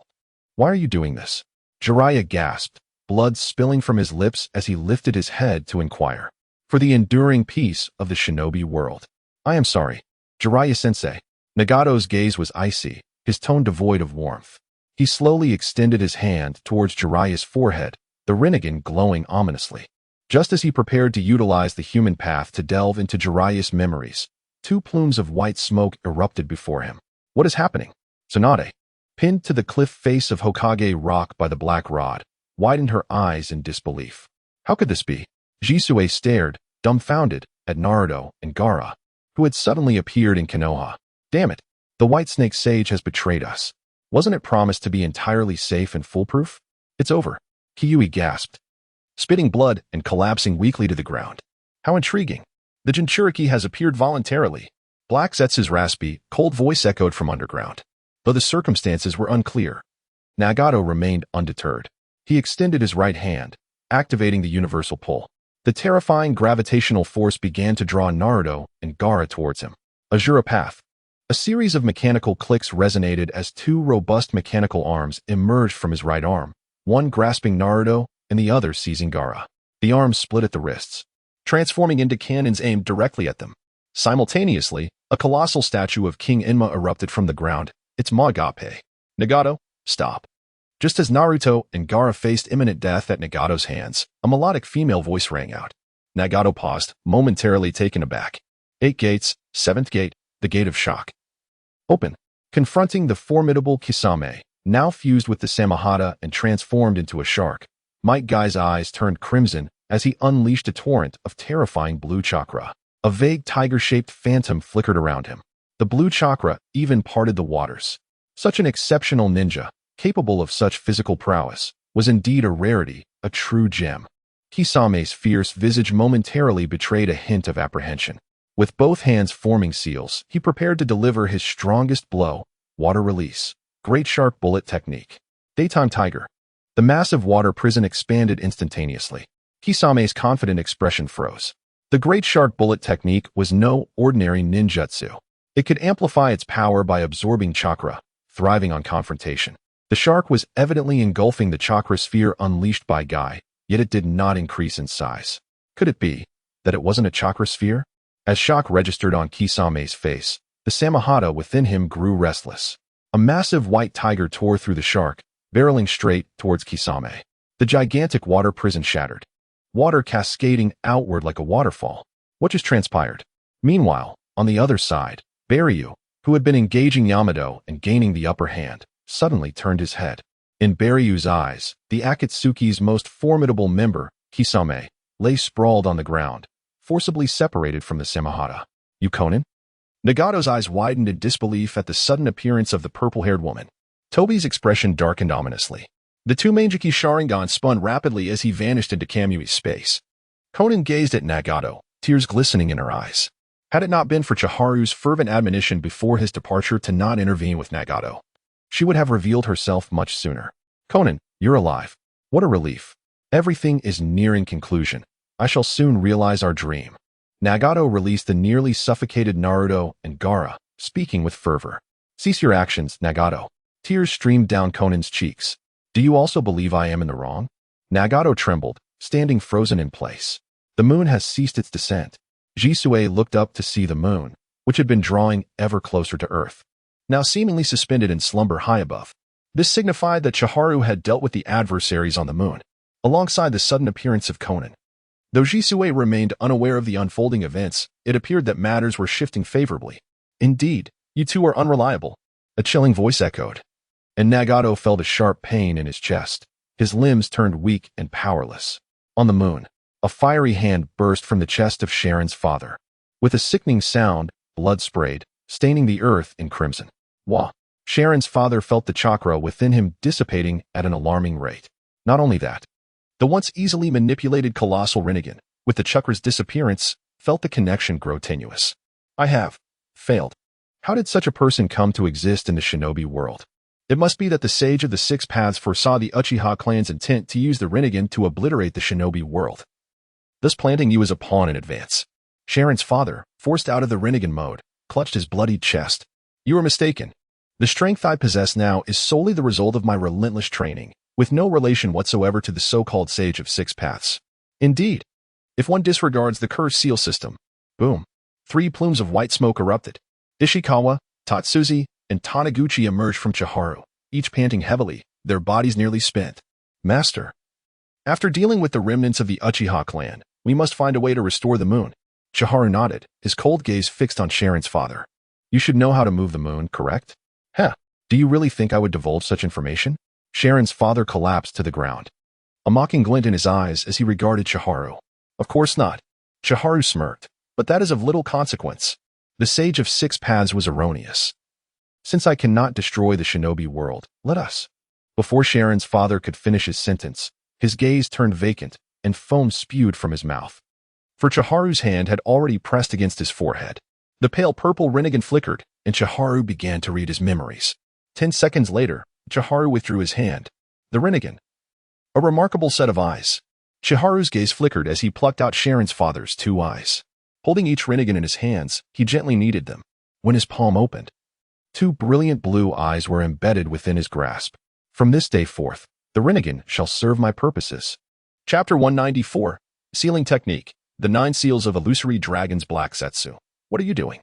why are you doing this? Jiraiya gasped, blood spilling from his lips as he lifted his head to inquire. For the enduring peace of the shinobi world. I am sorry, Jiraiya-sensei. Nagato's gaze was icy, his tone devoid of warmth. He slowly extended his hand towards Jiraiya's forehead, the Rinnegan glowing ominously. Just as he prepared to utilize the human path to delve into Jiraiya's memories, two plumes of white smoke erupted before him. What is happening? Tsunade, pinned to the cliff face of Hokage Rock by the black rod, widened her eyes in disbelief. How could this be? Jisue stared, dumbfounded, at Naruto and Gaara, who had suddenly appeared in Konoha. Damn it, the White Snake Sage has betrayed us. Wasn't it promised to be entirely safe and foolproof? It's over. Kyui gasped, spitting blood and collapsing weakly to the ground. How intriguing. The Jinchuriki has appeared voluntarily. Black Zetsu's raspy, cold voice echoed from underground. Though the circumstances were unclear, Nagato remained undeterred. He extended his right hand, activating the universal pull. The terrifying gravitational force began to draw Naruto and Gaara towards him. Azura Path. A series of mechanical clicks resonated as two robust mechanical arms emerged from his right arm, one grasping Naruto and the other seizing Gaara. The arms split at the wrists, transforming into cannons aimed directly at them. Simultaneously, a colossal statue of King Enma erupted from the ground, its Magape. Nagato, Stop. Just as Naruto and Gaara faced imminent death at Nagato's hands, a melodic female voice rang out. Nagato paused, momentarily taken aback. 8 gates, 7th gate, the gate of shock. Open. Confronting the formidable Kisame, now fused with the Samahata and transformed into a shark, Might Guy's eyes turned crimson as he unleashed a torrent of terrifying blue chakra. A vague tiger-shaped phantom flickered around him. The blue chakra even parted the waters. Such an exceptional ninja, capable of such physical prowess, was indeed a rarity, a true gem. Kisame's fierce visage momentarily betrayed a hint of apprehension. With both hands forming seals, he prepared to deliver his strongest blow, water release. Great shark bullet technique. Daytime tiger. The massive water prison expanded instantaneously. Kisame's confident expression froze. The great shark bullet technique was no ordinary ninjutsu. It could amplify its power by absorbing chakra, thriving on confrontation. The shark was evidently engulfing the chakra sphere unleashed by Guy, yet it did not increase in size. Could it be that it wasn't a chakra sphere? As shock registered on Kisame's face, the Samahata within him grew restless. A massive white tiger tore through the shark, barreling straight towards Kisame. The gigantic water prison shattered. Water cascading outward like a waterfall. What just transpired? Meanwhile, on the other side, Baryu, who had been engaging Yamato and gaining the upper hand, suddenly turned his head. In Baryu's eyes, the Akatsuki's most formidable member, Kisame, lay sprawled on the ground, forcibly separated from the Samahata. You Conan? Nagato's eyes widened in disbelief at the sudden appearance of the purple-haired woman. Tobi's expression darkened ominously. The two Mangeki Sharingan spun rapidly as he vanished into Kamui's space. Conan gazed at Nagato, tears glistening in her eyes. Had it not been for Chiharu's fervent admonition before his departure to not intervene with Nagato, she would have revealed herself much sooner. Conan, you're alive. What a relief. Everything is nearing conclusion. I shall soon realize our dream. Nagato released the nearly suffocated Naruto and Gaara, speaking with fervor. Cease your actions, Nagato. Tears streamed down Conan's cheeks. Do you also believe I am in the wrong? Nagato trembled, standing frozen in place. The moon has ceased its descent. Jisue looked up to see the moon, which had been drawing ever closer to Earth, now seemingly suspended in slumber high above. This signified that Chiharu had dealt with the adversaries on the moon, alongside the sudden appearance of Conan. Though Jisue remained unaware of the unfolding events, it appeared that matters were shifting favorably. Indeed, you two are unreliable, a chilling voice echoed. And Nagato felt a sharp pain in his chest. His limbs turned weak and powerless. On the moon, a fiery hand burst from the chest of Sharon's father. With a sickening sound, blood sprayed, staining the earth in crimson. Wah! Sharon's father felt the chakra within him dissipating at an alarming rate. Not only that, the once easily manipulated colossal Rinnegan, with the chakra's disappearance, felt the connection grow tenuous. I have failed. How did such a person come to exist in the shinobi world? It must be that the sage of the Six Paths foresaw the Uchiha clan's intent to use the Rinnegan to obliterate the shinobi world, thus planting you as a pawn in advance. Sharon's father, forced out of the Rinnegan mode, clutched his bloodied chest. You are mistaken. The strength I possess now is solely the result of my relentless training, with no relation whatsoever to the so-called Sage of Six Paths. Indeed, if one disregards the cursed seal system, boom, 3 plumes of white smoke erupted. Ishikawa, Tatsuzi, and Taniguchi emerged from Chiharu, each panting heavily, their bodies nearly spent. Master, after dealing with the remnants of the Uchiha clan, we must find a way to restore the moon. Chiharu nodded, his cold gaze fixed on Sharon's father. You should know how to move the moon, correct? Heh, do you really think I would divulge such information? Sharon's father collapsed to the ground, a mocking glint in his eyes as he regarded Chiharu. Of course not. Chiharu smirked, but that is of little consequence. The Sage of Six Paths was erroneous. Since I cannot destroy the shinobi world, let us. Before Sharon's father could finish his sentence, his gaze turned vacant, and foam spewed from his mouth. For Chiharu's hand had already pressed against his forehead. The pale purple Rinnegan flickered, and Chiharu began to read his memories. 10 seconds later, Chiharu withdrew his hand. The Rinnegan. A remarkable set of eyes. Chiharu's gaze flickered as he plucked out Sharon's father's 2 eyes. Holding each Rinnegan in his hands, he gently kneaded them. When his palm opened, 2 brilliant blue eyes were embedded within his grasp. From this day forth, the Rinnegan shall serve my purposes. Chapter 194, Sealing Technique, the 9 Seals of Illusory Dragon's Black Setsu. What are you doing?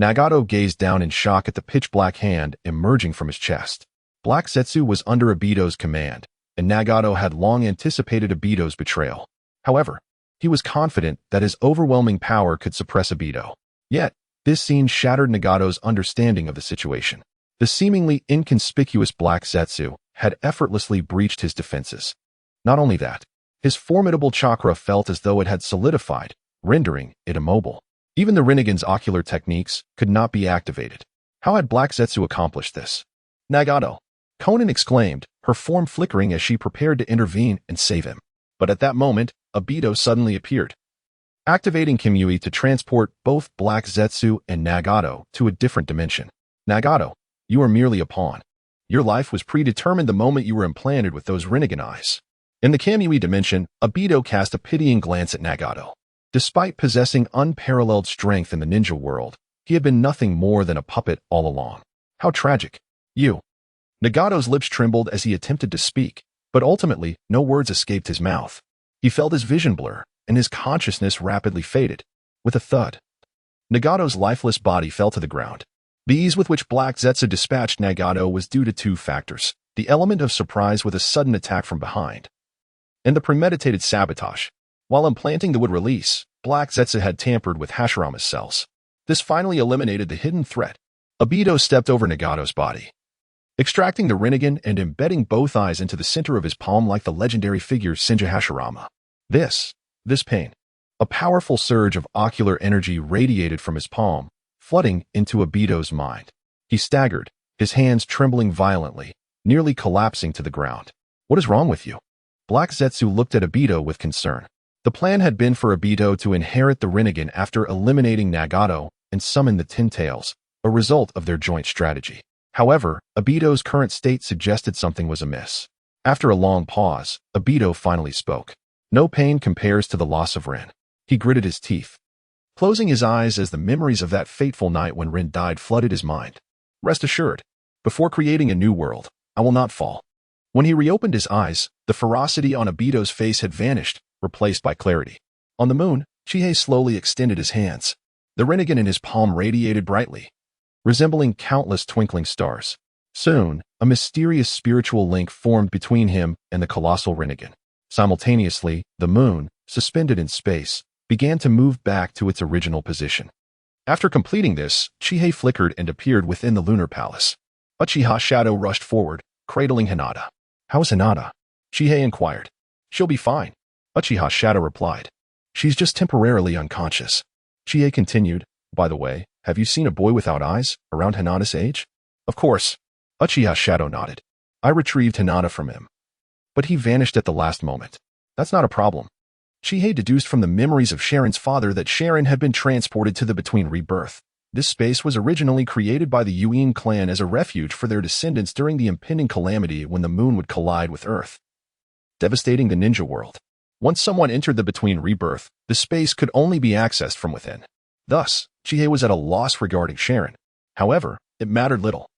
Nagato gazed down in shock at the pitch-black hand emerging from his chest. Black Zetsu was under Obito's command, and Nagato had long anticipated Obito's betrayal. However, he was confident that his overwhelming power could suppress Obito. Yet, this scene shattered Nagato's understanding of the situation. The seemingly inconspicuous Black Zetsu had effortlessly breached his defenses. Not only that, his formidable chakra felt as though it had solidified, rendering it immobile. Even the Rinnegan's ocular techniques could not be activated. How had Black Zetsu accomplished this? Nagato! Konan exclaimed, her form flickering as she prepared to intervene and save him. But at that moment, Obito suddenly appeared, activating Kimui to transport both Black Zetsu and Nagato to a different dimension. Nagato, you are merely a pawn. Your life was predetermined the moment you were implanted with those Rinnegan eyes. In the Kamui dimension, Obito cast a pitying glance at Nagato. Despite possessing unparalleled strength in the ninja world, he had been nothing more than a puppet all along. How tragic. You. Nagato's lips trembled as he attempted to speak, but ultimately, no words escaped his mouth. He felt his vision blur, and his consciousness rapidly faded. With a thud, Nagato's lifeless body fell to the ground. The ease with which Black Zetsu dispatched Nagato was due to two factors: the element of surprise with a sudden attack from behind, and the premeditated sabotage. While implanting the wood release, Black Zetsu had tampered with Hashirama's cells. This finally eliminated the hidden threat. Obito stepped over Nagato's body, extracting the Rinnegan and embedding both eyes into the center of his palm like the legendary figure Senju Hashirama. This pain. A powerful surge of ocular energy radiated from his palm, flooding into Obito's mind. He staggered, his hands trembling violently, nearly collapsing to the ground. What is wrong with you? Black Zetsu looked at Obito with concern. The plan had been for Obito to inherit the Rinnegan after eliminating Nagato and summon the Ten Tails, a result of their joint strategy. However, Obito's current state suggested something was amiss. After a long pause, Obito finally spoke. No pain compares to the loss of Rin. He gritted his teeth, closing his eyes as the memories of that fateful night when Rin died flooded his mind. Rest assured, before creating a new world, I will not fall. When he reopened his eyes, the ferocity on Obito's face had vanished, replaced by clarity. On the moon, Chihei slowly extended his hands. The Rinnegan in his palm radiated brightly, resembling countless twinkling stars. Soon, a mysterious spiritual link formed between him and the colossal Rinnegan. Simultaneously, the moon, suspended in space, began to move back to its original position. After completing this, Chihei flickered and appeared within the lunar palace. Uchiha Shadow rushed forward, cradling Hinata. How is Hinata? Chihei inquired. She'll be fine, Uchiha Shadow replied. She's just temporarily unconscious. Chihei continued, by the way, have you seen a boy without eyes, around Hinata's age? Of course. Uchiha Shadow nodded. I retrieved Hinata from him, but he vanished at the last moment. That's not a problem. Chihei deduced from the memories of Sharon's father that Sharon had been transported to the Between Rebirth. This space was originally created by the Yuin clan as a refuge for their descendants during the impending calamity when the moon would collide with Earth, devastating the ninja world. Once someone entered the Between Rebirth, the space could only be accessed from within. Thus, Chihei was at a loss regarding Sharon. However, it mattered little.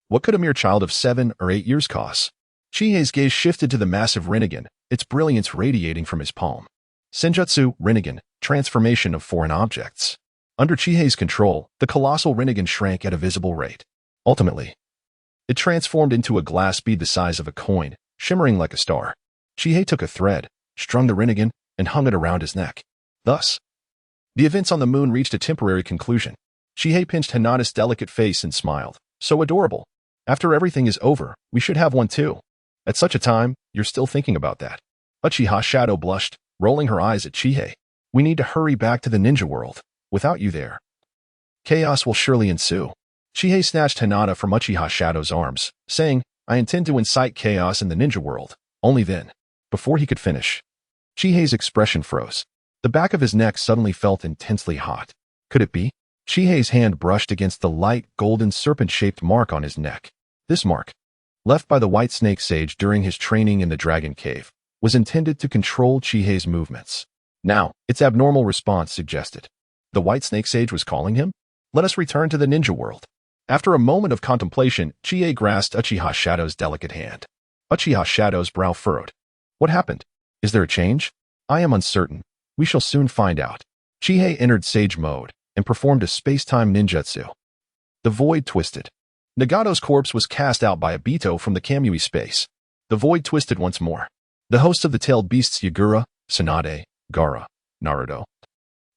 What could a mere child of 7 or 8 years cost? Chihei's gaze shifted to the massive Rinnegan, its brilliance radiating from his palm. Senjutsu Rinnegan, transformation of foreign objects. Under Chihei's control, the colossal Rinnegan shrank at a visible rate. Ultimately, it transformed into a glass bead the size of a coin, shimmering like a star. Chihei took a thread, strung the Rinnegan, and hung it around his neck. Thus, the events on the moon reached a temporary conclusion. Chihei pinched Hinata's delicate face and smiled. So adorable. After everything is over, we should have one too. At such a time, you're still thinking about that. Uchiha Shadow blushed, rolling her eyes at Chihei. We need to hurry back to the ninja world. Without you there, chaos will surely ensue. Chihei snatched Hinata from Uchiha Shadow's arms, saying, I intend to incite chaos in the ninja world. Only then. Before he could finish, Chihei's expression froze. The back of his neck suddenly felt intensely hot. Could it be? Chihei's hand brushed against the light, golden serpent-shaped mark on his neck. This mark, left by the White Snake Sage during his training in the Dragon Cave, was intended to control Chihei's movements. Now, its abnormal response suggested. The White Snake Sage was calling him? Let us return to the ninja world. After a moment of contemplation, Chihei grasped Uchiha Shadow's delicate hand. Uchiha Shadow's brow furrowed. What happened? Is there a change? I am uncertain. We shall soon find out. Chihei entered Sage mode and performed a space-time ninjutsu. The void twisted, Nagato's corpse was cast out by Obito from the Kamui space. The void twisted once more. The hosts of the tailed beasts Yagura, Tsunade, Gaara, Naruto,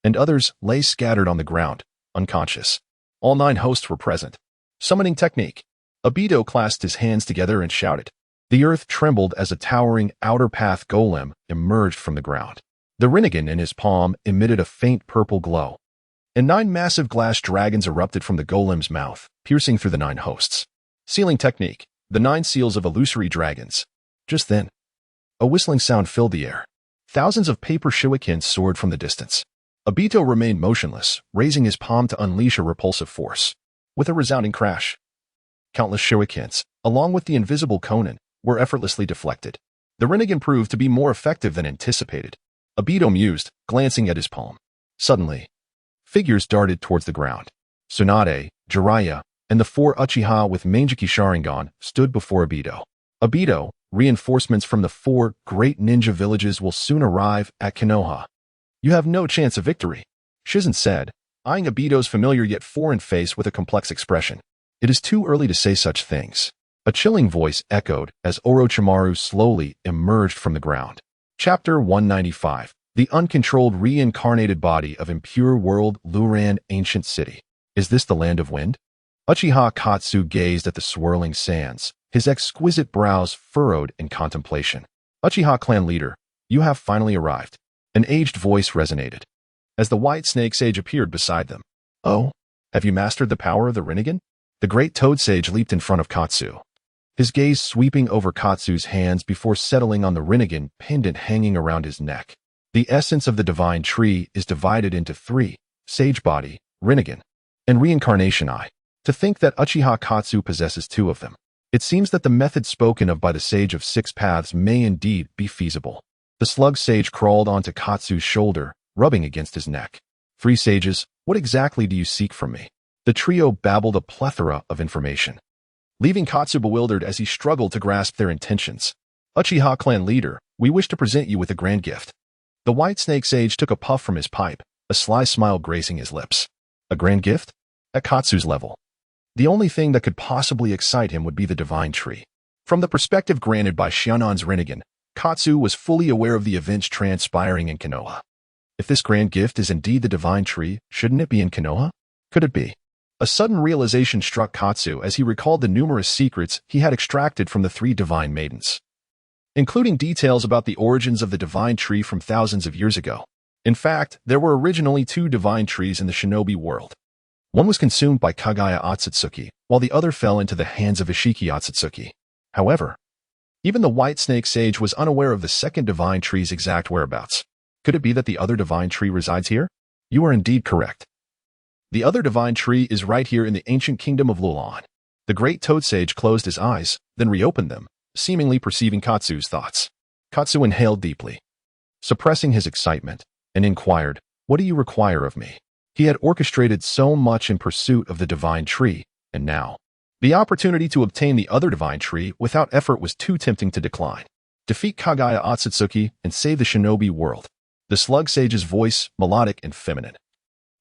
and others lay scattered on the ground, unconscious. All 9 hosts were present. Summoning technique. Obito clasped his hands together and shouted. The earth trembled as a towering outer path golem emerged from the ground. The Rinnegan in his palm emitted a faint purple glow, and 9 massive glass dragons erupted from the golem's mouth, piercing through the 9 hosts. Sealing technique. The 9 seals of illusory dragons. Just then, a whistling sound filled the air. Thousands of paper shurikens soared from the distance. Obito remained motionless, raising his palm to unleash a repulsive force. With a resounding crash, countless shurikens, along with the invisible Konan, were effortlessly deflected. The Rinnegan proved to be more effective than anticipated. Obito mused, glancing at his palm. Suddenly, figures darted towards the ground. Tsunade, Jiraiya, and the 4 Uchiha with Mangekyo Sharingan stood before Obito. Obito, reinforcements from the 4 great ninja villages will soon arrive at Konoha. You have no chance of victory, Shizen said, eyeing Obito's familiar yet foreign face with a complex expression. It is too early to say such things. A chilling voice echoed as Orochimaru slowly emerged from the ground. Chapter 195. The uncontrolled reincarnated body of impure world Luran ancient city. Is this the land of wind? Uchiha Katsu gazed at the swirling sands, his exquisite brows furrowed in contemplation. Uchiha clan leader, you have finally arrived. An aged voice resonated, as the white snake sage appeared beside them. Oh, have you mastered the power of the Rinnegan? The great toad sage leaped in front of Katsu, his gaze sweeping over Katsu's hands before settling on the Rinnegan pendant hanging around his neck. The essence of the divine tree is divided into 3, sage body, Rinnegan, and reincarnation eye. To think that Uchiha Katsu possesses 2 of them. It seems that the method spoken of by the sage of 6 paths may indeed be feasible. The slug sage crawled onto Katsu's shoulder, rubbing against his neck. 3 sages, what exactly do you seek from me? The trio babbled a plethora of information, leaving Katsu bewildered as he struggled to grasp their intentions. Uchiha clan leader, we wish to present you with a grand gift. The white snake sage took a puff from his pipe, a sly smile gracing his lips. A grand gift? At Katsu's level, the only thing that could possibly excite him would be the divine tree. From the perspective granted by Shannon's Rinnegan, Katsu was fully aware of the events transpiring in Konoha. If this grand gift is indeed the divine tree, shouldn't it be in Konoha? Could it be? A sudden realization struck Katsu as he recalled the numerous secrets he had extracted from the 3 divine maidens, including details about the origins of the divine tree from thousands of years ago. In fact, there were originally 2 divine trees in the shinobi world. One was consumed by Kagaya Otsutsuki, while the other fell into the hands of Ishiki Otsutsuki. However, even the white snake sage was unaware of the second divine tree's exact whereabouts. Could it be that the other divine tree resides here? You are indeed correct. The other divine tree is right here in the ancient kingdom of Lulan. The great toad sage closed his eyes, then reopened them, seemingly perceiving Katsu's thoughts. Katsu inhaled deeply, suppressing his excitement, and inquired, what do you require of me? He had orchestrated so much in pursuit of the divine tree, and now, the opportunity to obtain the other divine tree without effort was too tempting to decline. Defeat Kagaya Otsutsuki and save the shinobi world. The slug sage's voice, melodic and feminine,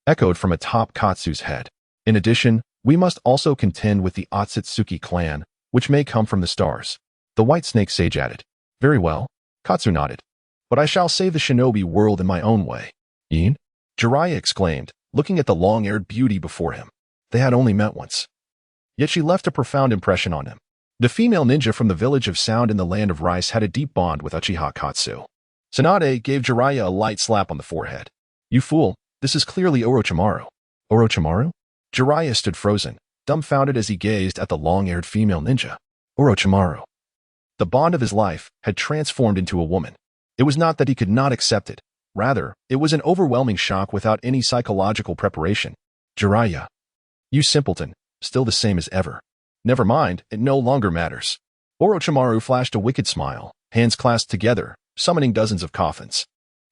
echoed from atop Katsu's head. In addition, we must also contend with the Otsutsuki clan, which may come from the stars. The white snake sage added. Very well, Katsu nodded. But I shall save the shinobi world in my own way. Yin? Jiraiya exclaimed, looking at the long-haired beauty before him. They had only met once, yet she left a profound impression on him. The female ninja from the village of Sound in the land of Rice had a deep bond with Uchiha Katsu. Tsunade gave Jiraiya a light slap on the forehead. You fool, this is clearly Orochimaru. Orochimaru? Jiraiya stood frozen, dumbfounded as he gazed at the long-haired female ninja. Orochimaru. The bond of his life had transformed into a woman. It was not that he could not accept it. Rather, it was an overwhelming shock without any psychological preparation. Jiraiya. You simpleton, still the same as ever. Never mind, it no longer matters. Orochimaru flashed a wicked smile, hands clasped together, summoning dozens of coffins.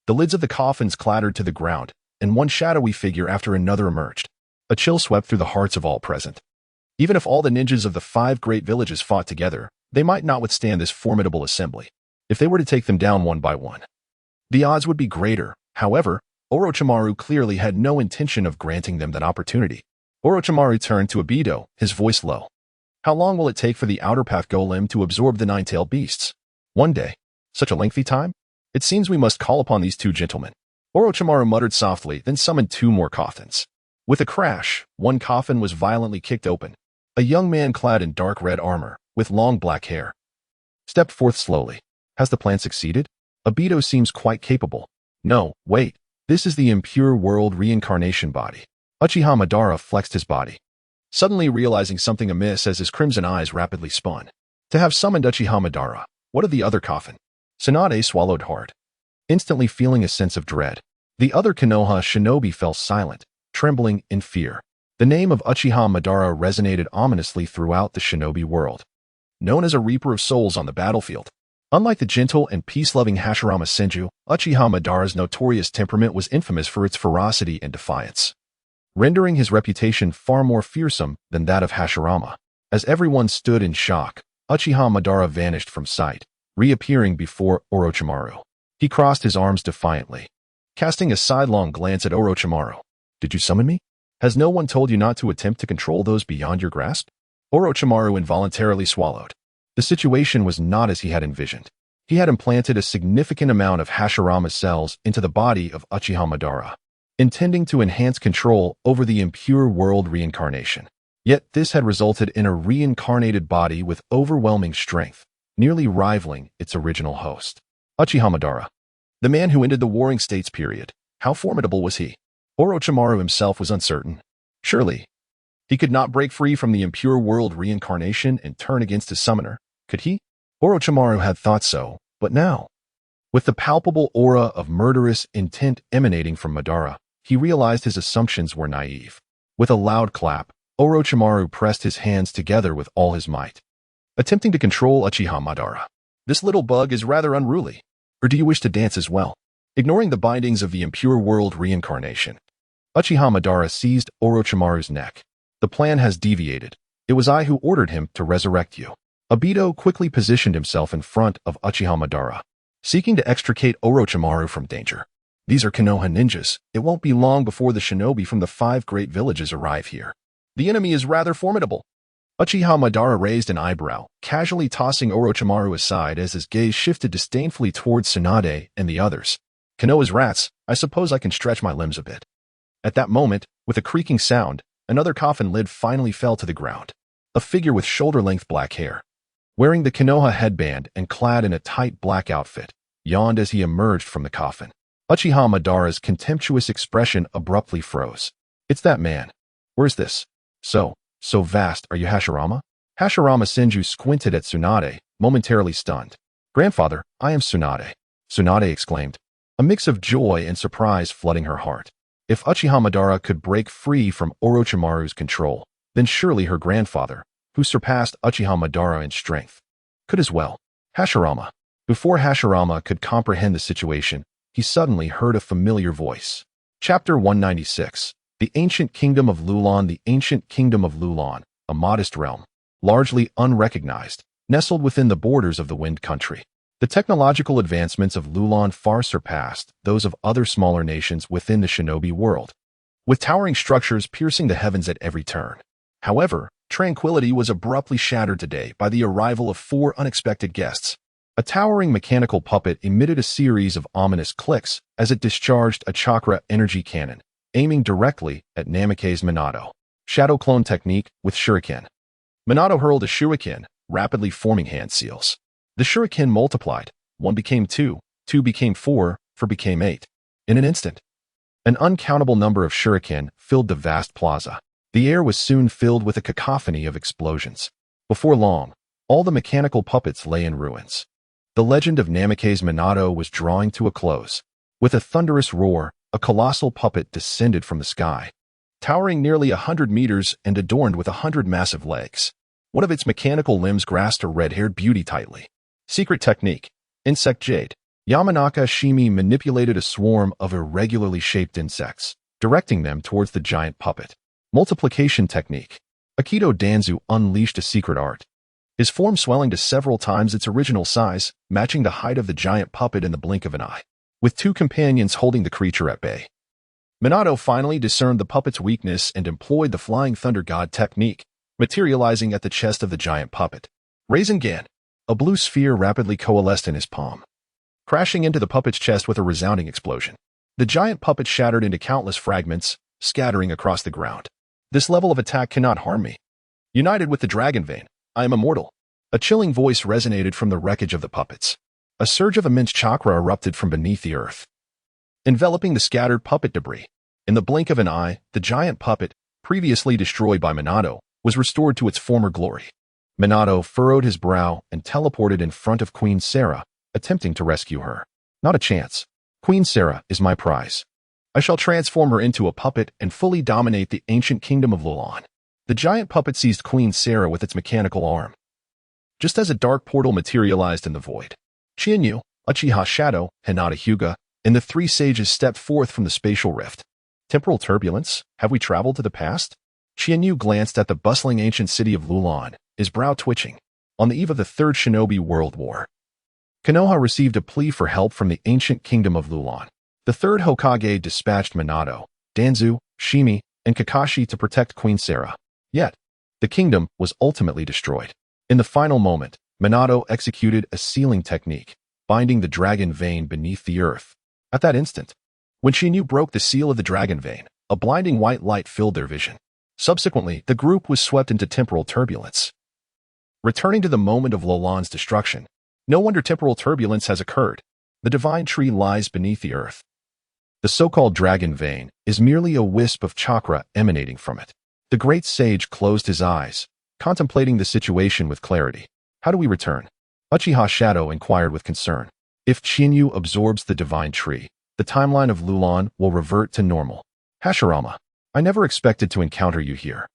The lids of the coffins clattered to the ground, and one shadowy figure after another emerged. A chill swept through the hearts of all present. Even if all the ninjas of the 5 great villages fought together, they might not withstand this formidable assembly. If they were to take them down one by one, the odds would be greater. However, Orochimaru clearly had no intention of granting them that opportunity. Orochimaru turned to Obito, his voice low. How long will it take for the outer path golem to absorb the nine-tailed beasts? One day. Such a lengthy time? It seems we must call upon these two gentlemen. Orochimaru muttered softly, then summoned two more coffins. With a crash, one coffin was violently kicked open. A young man clad in dark red armor, with long black hair, stepped forth slowly. Has the plan succeeded? Obito seems quite capable. No, wait. This is the impure world reincarnation body. Uchiha Madara flexed his body, suddenly realizing something amiss as his crimson eyes rapidly spun. To have summoned Uchiha Madara, what of the other coffin? Tsunade swallowed hard, instantly feeling a sense of dread. The other Konoha shinobi fell silent, trembling in fear. The name of Uchiha Madara resonated ominously throughout the shinobi world. Known as a reaper of souls on the battlefield, unlike the gentle and peace-loving Hashirama Senju, Uchiha Madara's notorious temperament was infamous for its ferocity and defiance, rendering his reputation far more fearsome than that of Hashirama. As everyone stood in shock, Uchiha Madara vanished from sight, reappearing before Orochimaru. He crossed his arms defiantly, casting a sidelong glance at Orochimaru. Did you summon me? Has no one told you not to attempt to control those beyond your grasp? Orochimaru involuntarily swallowed. The situation was not as he had envisioned. He had implanted a significant amount of Hashirama cells into the body of Uchiha Madara, intending to enhance control over the impure world reincarnation. Yet this had resulted in a reincarnated body with overwhelming strength, nearly rivaling its original host. Uchiha Madara, the man who ended the Warring States period. How formidable was he? Orochimaru himself was uncertain. Surely, he could not break free from the impure world reincarnation and turn against his summoner, could he? Orochimaru had thought so, but now, with the palpable aura of murderous intent emanating from Madara, he realized his assumptions were naive. With a loud clap, Orochimaru pressed his hands together with all his might, attempting to control Uchiha Madara. This little bug is rather unruly. Or do you wish to dance as well? Ignoring the bindings of the impure world reincarnation, Uchiha Madara seized Orochimaru's neck. The plan has deviated. It was I who ordered him to resurrect you. Obito quickly positioned himself in front of Uchiha Madara, seeking to extricate Orochimaru from danger. These are Konoha ninjas. It won't be long before the shinobi from the 5 great villages arrive here. The enemy is rather formidable. Uchiha Madara raised an eyebrow, casually tossing Orochimaru aside as his gaze shifted disdainfully towards Tsunade and the others. Konoha's rats, I suppose I can stretch my limbs a bit. At that moment, with a creaking sound, another coffin lid finally fell to the ground. A figure with shoulder-length black hair, wearing the Konoha headband and clad in a tight black outfit, yawned as he emerged from the coffin. Uchiha Madara's contemptuous expression abruptly froze. It's that man. Where's this? So vast, are you Hashirama? Hashirama Senju squinted at Tsunade, momentarily stunned. Grandfather, I am Tsunade. Tsunade exclaimed, a mix of joy and surprise flooding her heart. If Uchiha Madara could break free from Orochimaru's control, then surely her grandfather, who surpassed Uchiha Madara in strength, could as well. Hashirama. Before Hashirama could comprehend the situation, he suddenly heard a familiar voice. Chapter 196. The Ancient Kingdom of Lulon. The Ancient Kingdom of Lulon, a modest realm, largely unrecognized, nestled within the borders of the Wind Country. The technological advancements of Lulon far surpassed those of other smaller nations within the shinobi world, with towering structures piercing the heavens at every turn. However, tranquility was abruptly shattered today by the arrival of 4 unexpected guests. A towering mechanical puppet emitted a series of ominous clicks as it discharged a chakra energy cannon, aiming directly at Namake's Minato. Shadow clone technique with shuriken. Minato hurled a shuriken, rapidly forming hand seals. The shuriken multiplied. 1 became 2, 2 became 4, 4 became 8. In an instant, an uncountable number of shuriken filled the vast plaza. The air was soon filled with a cacophony of explosions. Before long, all the mechanical puppets lay in ruins. The legend of Namake's Minato was drawing to a close. With a thunderous roar, a colossal puppet descended from the sky, towering nearly 100 meters and adorned with 100 massive legs. One of its mechanical limbs grasped a red-haired beauty tightly. Secret technique. Insect Jade. Yamanaka Shimi manipulated a swarm of irregularly shaped insects, directing them towards the giant puppet. Multiplication technique. Aikido Danzu unleashed a secret art, his form swelling to several times its original size, matching the height of the giant puppet in the blink of an eye, with 2 companions holding the creature at bay. Minato finally discerned the puppet's weakness and employed the Flying Thunder God technique, materializing at the chest of the giant puppet. Rasengan, a blue sphere rapidly coalesced in his palm, crashing into the puppet's chest with a resounding explosion. The giant puppet shattered into countless fragments, scattering across the ground. This level of attack cannot harm me. United with the dragon vein, I am immortal. A chilling voice resonated from the wreckage of the puppets. A surge of immense chakra erupted from beneath the earth, enveloping the scattered puppet debris. In the blink of an eye, the giant puppet, previously destroyed by Minato, was restored to its former glory. Minato furrowed his brow and teleported in front of Queen Sarah, attempting to rescue her. Not a chance. Queen Sarah is my prize. I shall transform her into a puppet and fully dominate the ancient kingdom of Lulan. The giant puppet seized Queen Sarah with its mechanical arm, just as a dark portal materialized in the void. Qianyu, Uchiha Shadow, Hinata Hyuga, and the three sages stepped forth from the spatial rift. Temporal turbulence? Have we traveled to the past? Qianyu glanced at the bustling ancient city of Lulan, his brow twitching. On the eve of the Third Shinobi World War, Konoha received a plea for help from the ancient kingdom of Lulan. The third Hokage dispatched Minato, Danzu, Shimi, and Kakashi to protect Queen Sarah. Yet, the kingdom was ultimately destroyed. In the final moment, Minato executed a sealing technique, binding the dragon vein beneath the earth. At that instant, when Qianyu broke the seal of the dragon vein, a blinding white light filled their vision. Subsequently, the group was swept into temporal turbulence. Returning to the moment of Lulan's destruction, no wonder temporal turbulence has occurred. The divine tree lies beneath the earth. The so-called dragon vein is merely a wisp of chakra emanating from it. The great sage closed his eyes, contemplating the situation with clarity. How do we return? Uchiha Shadow inquired with concern. If Qianyu absorbs the divine tree, the timeline of Lulan will revert to normal. Hashirama, I never expected to encounter you here.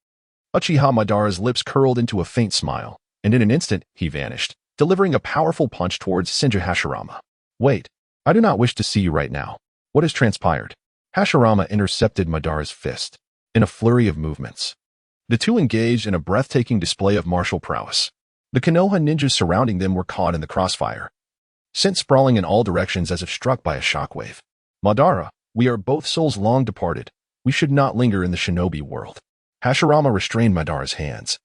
Uchiha Madara's lips curled into a faint smile, and in an instant, he vanished, delivering a powerful punch towards Senju Hashirama. Wait, I do not wish to see you right now. What has transpired? Hashirama intercepted Madara's fist. In a flurry of movements, the two engaged in a breathtaking display of martial prowess. The Konoha ninjas surrounding them were caught in the crossfire, sent sprawling in all directions as if struck by a shockwave. Madara, we are both souls long departed. We should not linger in the shinobi world. Hashirama restrained Madara's hands,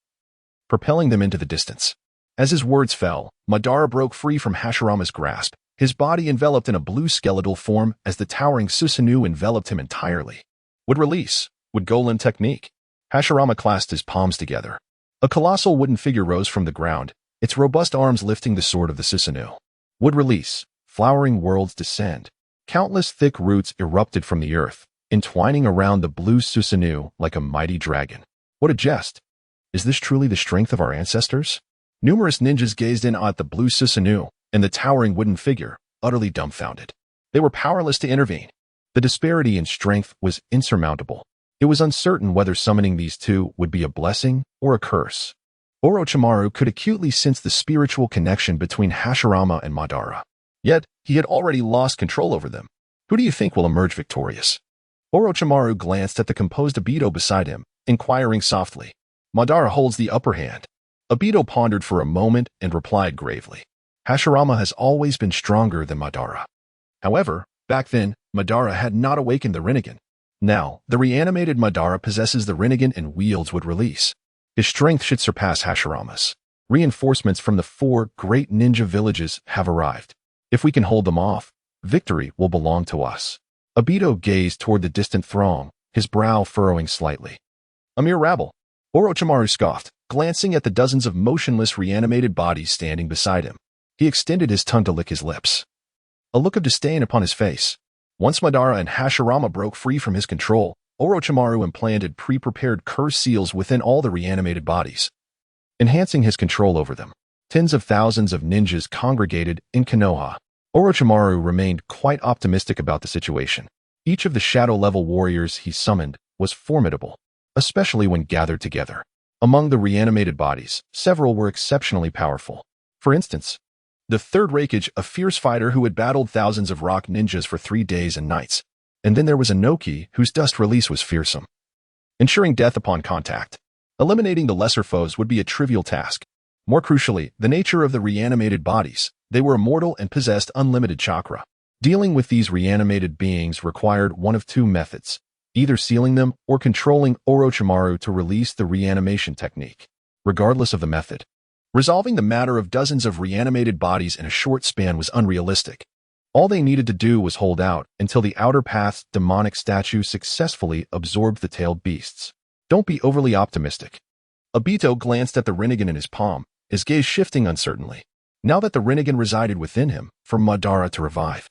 propelling them into the distance. As his words fell, Madara broke free from Hashirama's grasp, his body enveloped in a blue skeletal form as the towering Susanoo enveloped him entirely. Would release. Would golem technique. Hashirama clasped his palms together. A colossal wooden figure rose from the ground, its robust arms lifting the sword of the Susanoo. Would release. Flowering worlds descend. Countless thick roots erupted from the earth, entwining around the blue Susanoo like a mighty dragon. What a jest! Is this truly the strength of our ancestors? Numerous ninjas gazed in at the blue Susanoo and the towering wooden figure, utterly dumbfounded. They were powerless to intervene. The disparity in strength was insurmountable. It was uncertain whether summoning these two would be a blessing or a curse. Orochimaru could acutely sense the spiritual connection between Hashirama and Madara. Yet, he had already lost control over them. Who do you think will emerge victorious? Orochimaru glanced at the composed Obito beside him, inquiring softly. Madara holds the upper hand. Obito pondered for a moment and replied gravely. Hashirama has always been stronger than Madara. However, back then, Madara had not awakened the Rinnegan. Now, the reanimated Madara possesses the Rinnegan and wields would release. His strength should surpass Hashirama's. Reinforcements from the 4 great ninja villages have arrived. If we can hold them off, victory will belong to us. Obito gazed toward the distant throng, his brow furrowing slightly. A mere rabble. Orochimaru scoffed, glancing at the dozens of motionless reanimated bodies standing beside him. He extended his tongue to lick his lips, a look of disdain upon his face. Once Madara and Hashirama broke free from his control, Orochimaru implanted pre-prepared curse seals within all the reanimated bodies, enhancing his control over them. Tens of thousands of ninjas congregated in Konoha. Orochimaru remained quite optimistic about the situation. Each of the shadow-level warriors he summoned was formidable, especially when gathered together. Among the reanimated bodies, several were exceptionally powerful. For instance, the third Raikage, a fierce fighter who had battled thousands of rock ninjas for 3 days and nights. And then there was Inoki, whose dust release was fearsome, ensuring death upon contact. Eliminating the lesser foes would be a trivial task. More crucially, the nature of the reanimated bodies. They were immortal and possessed unlimited chakra. Dealing with these reanimated beings required one of 2 methods. either sealing them or controlling Orochimaru to release the reanimation technique. Regardless of the method, resolving the matter of dozens of reanimated bodies in a short span was unrealistic. All they needed to do was hold out until the Outer Path's demonic statue successfully absorbed the tailed beasts. Don't be overly optimistic. Obito glanced at the Rinnegan in his palm, his gaze shifting uncertainly. Now that the Rinnegan resided within him, for Madara to revive,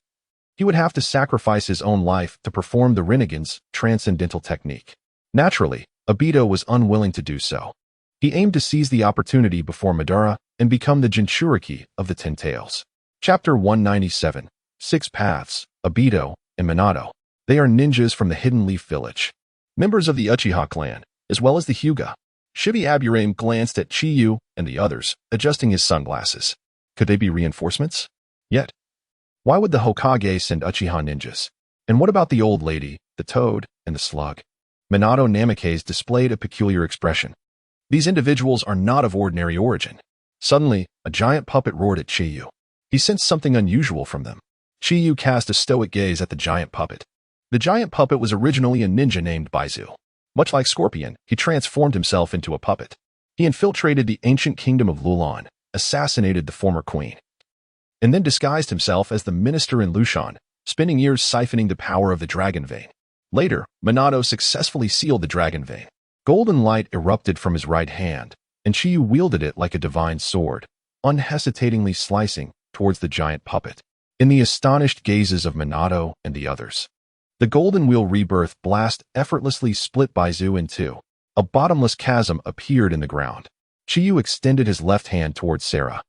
he would have to sacrifice his own life to perform the Rinnegan's transcendental technique. Naturally, Obito was unwilling to do so. He aimed to seize the opportunity before Madara and become the Jinchuriki of the Ten Tails. Chapter 197. Six Paths, Obito, and Minato. They are ninjas from the Hidden Leaf Village. Members of the Uchiha clan, as well as the Hyuga. Shibi Aburame glanced at Chiyu and the others, adjusting his sunglasses. Could they be reinforcements? Yet, why would the Hokage send Uchiha ninjas? And what about the old lady, the toad, and the slug? Minato Namikaze displayed a peculiar expression. These individuals are not of ordinary origin. Suddenly, a giant puppet roared at Chiyu. He sensed something unusual from them. Chiyu cast a stoic gaze at the giant puppet. The giant puppet was originally a ninja named Baizu. Much like Scorpion, he transformed himself into a puppet. He infiltrated the ancient kingdom of Lulon, assassinated the former queen, and then disguised himself as the minister in Lushan, spending years siphoning the power of the dragon vein. Later, Minato successfully sealed the dragon vein. Golden light erupted from his right hand, and Chiyu wielded it like a divine sword, unhesitatingly slicing towards the giant puppet. In the astonished gazes of Minato and the others, the Golden Wheel Rebirth blast effortlessly split Baizu in two. A bottomless chasm appeared in the ground. Chiyu extended his left hand towards Sarah,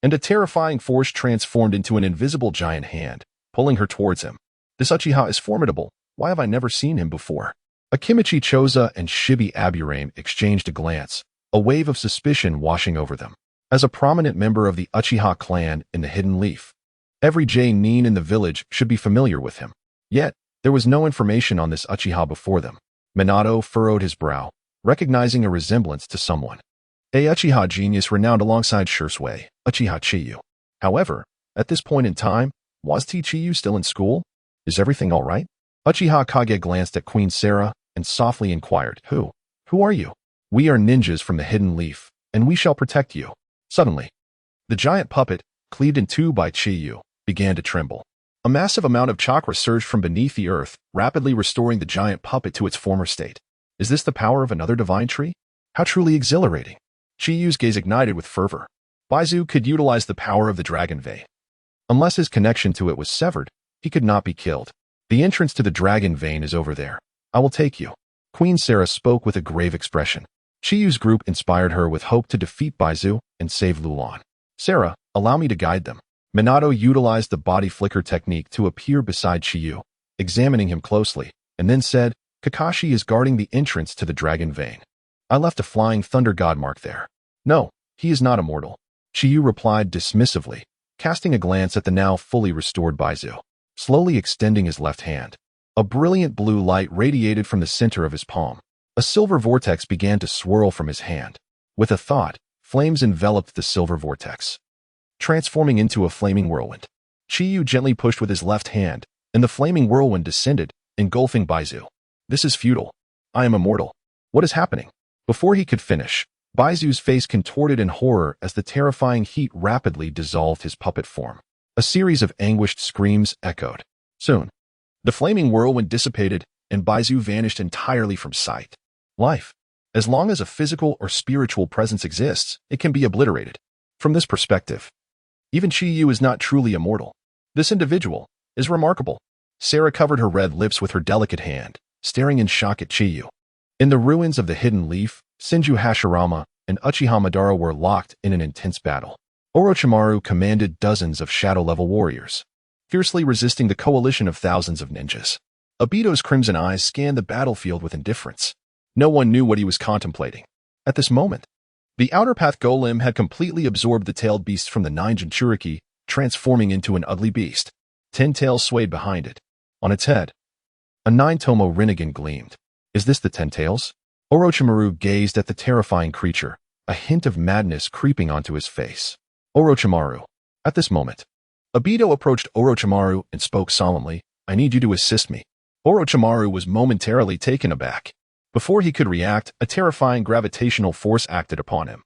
and a terrifying force transformed into an invisible giant hand, pulling her towards him. This Uchiha is formidable. Why have I never seen him before? Akimichi Choza and Shibi Aburame exchanged a glance, a wave of suspicion washing over them. As a prominent member of the Uchiha clan in the Hidden Leaf, every Nin in the village should be familiar with him. Yet, there was no information on this Uchiha before them. Minato furrowed his brow, recognizing a resemblance to someone. A Uchiha genius renowned alongside Shursui, Uchiha Chiyu. However, at this point in time, was Chiyu still in school? Is everything all right? Uchiha Kage glanced at Queen Sarah and softly inquired, Who are you? We are ninjas from the Hidden Leaf, and we shall protect you. Suddenly, the giant puppet, cleaved in two by Chiyu, began to tremble. A massive amount of chakra surged from beneath the earth, rapidly restoring the giant puppet to its former state. Is this the power of another divine tree? How truly exhilarating. Chiyu's gaze ignited with fervor. Baizu could utilize the power of the dragon vein. Unless his connection to it was severed, he could not be killed. The entrance to the dragon vein is over there. I will take you. Queen Sarah spoke with a grave expression. Chiyu's group inspired her with hope to defeat Baizu and save Lulon. Sarah, allow me to guide them. Minato utilized the body flicker technique to appear beside Chiyu, examining him closely, and then said, Kakashi is guarding the entrance to the dragon vein. I left a flying thunder god mark there. No, he is not immortal. Chiyu replied dismissively, casting a glance at the now fully restored Baizu. Slowly extending his left hand, a brilliant blue light radiated from the center of his palm. A silver vortex began to swirl from his hand. With a thought, flames enveloped the silver vortex, transforming into a flaming whirlwind. Chiyu gently pushed with his left hand, and the flaming whirlwind descended, engulfing Baizu. This is futile. I am immortal. What is happening? Before he could finish, Baizu's face contorted in horror as the terrifying heat rapidly dissolved his puppet form. A series of anguished screams echoed. Soon, the flaming whirlwind dissipated, and Baizu vanished entirely from sight. Life, as long as a physical or spiritual presence exists, it can be obliterated. From this perspective, even Chiyu is not truly immortal. This individual is remarkable. Sarah covered her red lips with her delicate hand, staring in shock at Chiyu. In the ruins of the Hidden Leaf, Senju Hashirama and Uchiha Madara were locked in an intense battle. Orochimaru commanded dozens of shadow-level warriors, fiercely resisting the coalition of thousands of ninjas. Obito's crimson eyes scanned the battlefield with indifference. No one knew what he was contemplating. At this moment, the Outer Path Golem had completely absorbed the tailed beasts from the 9 Jinchuriki, transforming into an ugly beast. 10 tails swayed behind it. On its head, a 9-tomo Rinnegan gleamed. Is this the 10 tails? Orochimaru gazed at the terrifying creature, a hint of madness creeping onto his face. Orochimaru. At this moment, Obito approached Orochimaru and spoke solemnly, I need you to assist me. Orochimaru was momentarily taken aback. Before he could react, a terrifying gravitational force acted upon him,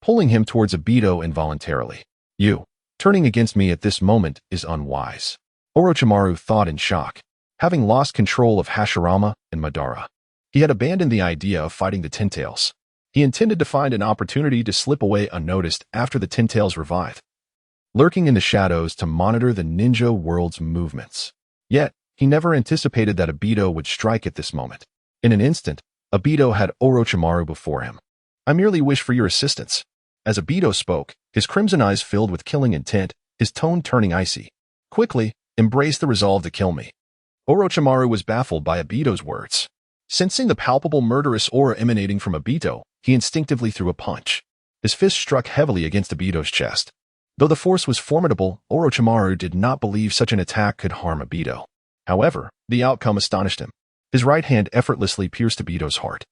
pulling him towards Obito involuntarily. You, turning against me at this moment is unwise, Orochimaru thought in shock. Having lost control of Hashirama and Madara, he had abandoned the idea of fighting the Ten Tails. He intended to find an opportunity to slip away unnoticed after the Ten Tails revived, lurking in the shadows to monitor the ninja world's movements. Yet, he never anticipated that Obito would strike at this moment. In an instant, Obito had Orochimaru before him. I merely wish for your assistance. As Obito spoke, his crimson eyes filled with killing intent, his tone turning icy. Quickly, embrace the resolve to kill me. Orochimaru was baffled by Obito's words. Sensing the palpable murderous aura emanating from Obito, he instinctively threw a punch. His fist struck heavily against Obito's chest. Though the force was formidable, Orochimaru did not believe such an attack could harm Obito. However, the outcome astonished him. His right hand effortlessly pierced Obito's heart.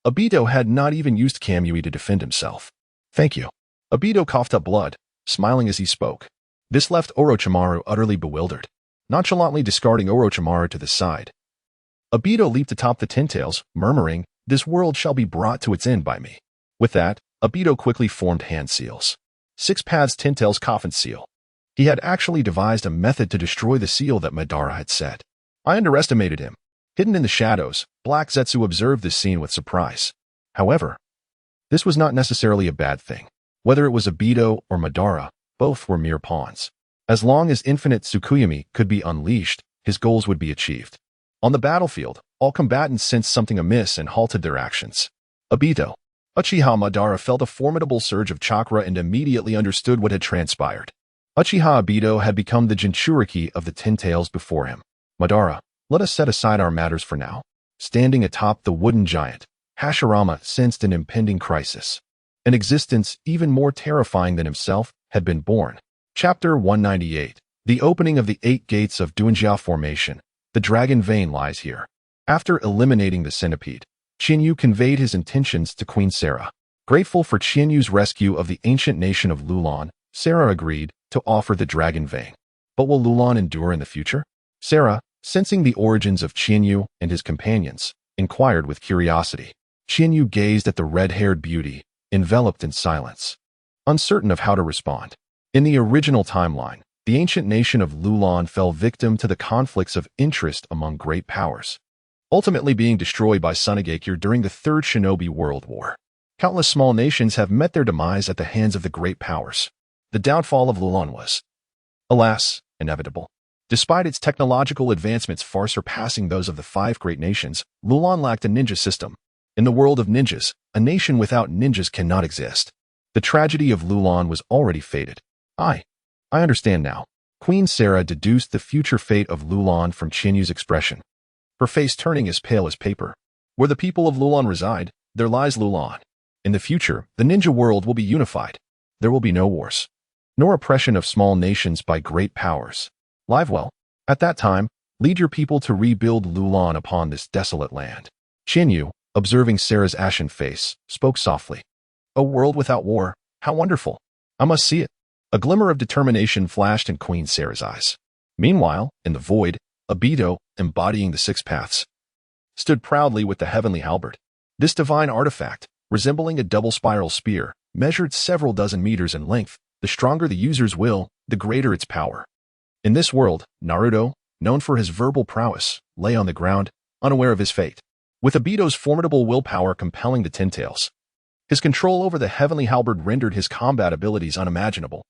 Obito had not even used Kamui to defend himself. Thank you. Obito coughed up blood, smiling as he spoke. This left Orochimaru utterly bewildered, nonchalantly discarding Orochimaru to the side. Obito leaped atop the Ten Tails, murmuring, "This world shall be brought to its end by me." With that, Obito quickly formed hand seals. Six Paths Ten Tails coffin seal. He had actually devised a method to destroy the seal that Madara had set. I underestimated him. Hidden in the shadows, Black Zetsu observed this scene with surprise. However, this was not necessarily a bad thing. Whether it was Obito or Madara, both were mere pawns. As long as infinite Tsukuyomi could be unleashed, his goals would be achieved. On the battlefield, all combatants sensed something amiss and halted their actions. Obito. Uchiha Madara felt a formidable surge of chakra and immediately understood what had transpired. Uchiha Obito had become the Jinchuriki of the Ten Tails before him. Madara, let us set aside our matters for now. Standing atop the wooden giant, Hashirama sensed an impending crisis. An existence even more terrifying than himself had been born. Chapter 198. The opening of the 8 gates of Duanjia Formation. The dragon vein lies here. After eliminating the centipede, Qianyu conveyed his intentions to Queen Sarah. Grateful for Qianyu's rescue of the ancient nation of Lulan, Sarah agreed to offer the dragon vein. But will Lulan endure in the future? Sarah, sensing the origins of Qianyu and his companions, inquired with curiosity. Qianyu gazed at the red-haired beauty, enveloped in silence, uncertain of how to respond. In the original timeline, the ancient nation of Lulan fell victim to the conflicts of interest among great powers, ultimately being destroyed by Sunagakure during the Third Shinobi World War. Countless small nations have met their demise at the hands of the great powers. The downfall of Lulan was, alas, inevitable. Despite its technological advancements far surpassing those of the 5 great nations, Lulan lacked a ninja system. In the world of ninjas, a nation without ninjas cannot exist. The tragedy of Lulan was already fated. I understand now. Queen Sarah deduced the future fate of Lulan from Qianyu's expression, her face turning as pale as paper. Where the people of Lulan reside, there lies Lulan. In the future, the ninja world will be unified. There will be no wars, nor oppression of small nations by great powers. Live well. At that time, lead your people to rebuild Lulan upon this desolate land. Qianyu, observing Sarah's ashen face, spoke softly. A world without war, how wonderful. I must see it. A glimmer of determination flashed in Queen Sarah's eyes. Meanwhile, in the void, Obito, embodying the 6 paths, stood proudly with the heavenly halberd. This divine artifact, resembling a double spiral spear, measured several dozen meters in length. The stronger the user's will, the greater its power. In this world, Naruto, known for his verbal prowess, lay on the ground, unaware of his fate. With Obito's formidable willpower compelling the Ten Tails, his control over the heavenly halberd rendered his combat abilities unimaginable.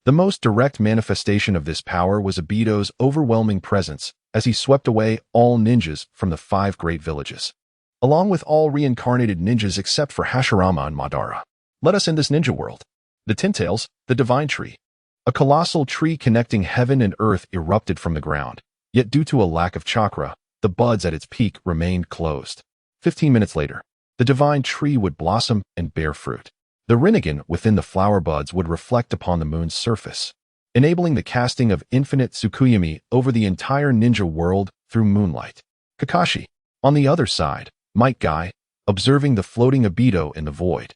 The most direct manifestation of this power was Obito's overwhelming presence as he swept away all ninjas from the 5 great villages, along with all reincarnated ninjas except for Hashirama and Madara. Let us end this ninja world. The Ten Tails, the divine tree. A colossal tree connecting heaven and earth erupted from the ground, yet due to a lack of chakra, the buds at its peak remained closed. 15 minutes later, the divine tree would blossom and bear fruit. The Rinnegan within the flower buds would reflect upon the moon's surface, enabling the casting of infinite Tsukuyomi over the entire ninja world through moonlight. Kakashi, on the other side, Might Guy, observing the floating Obito in the void,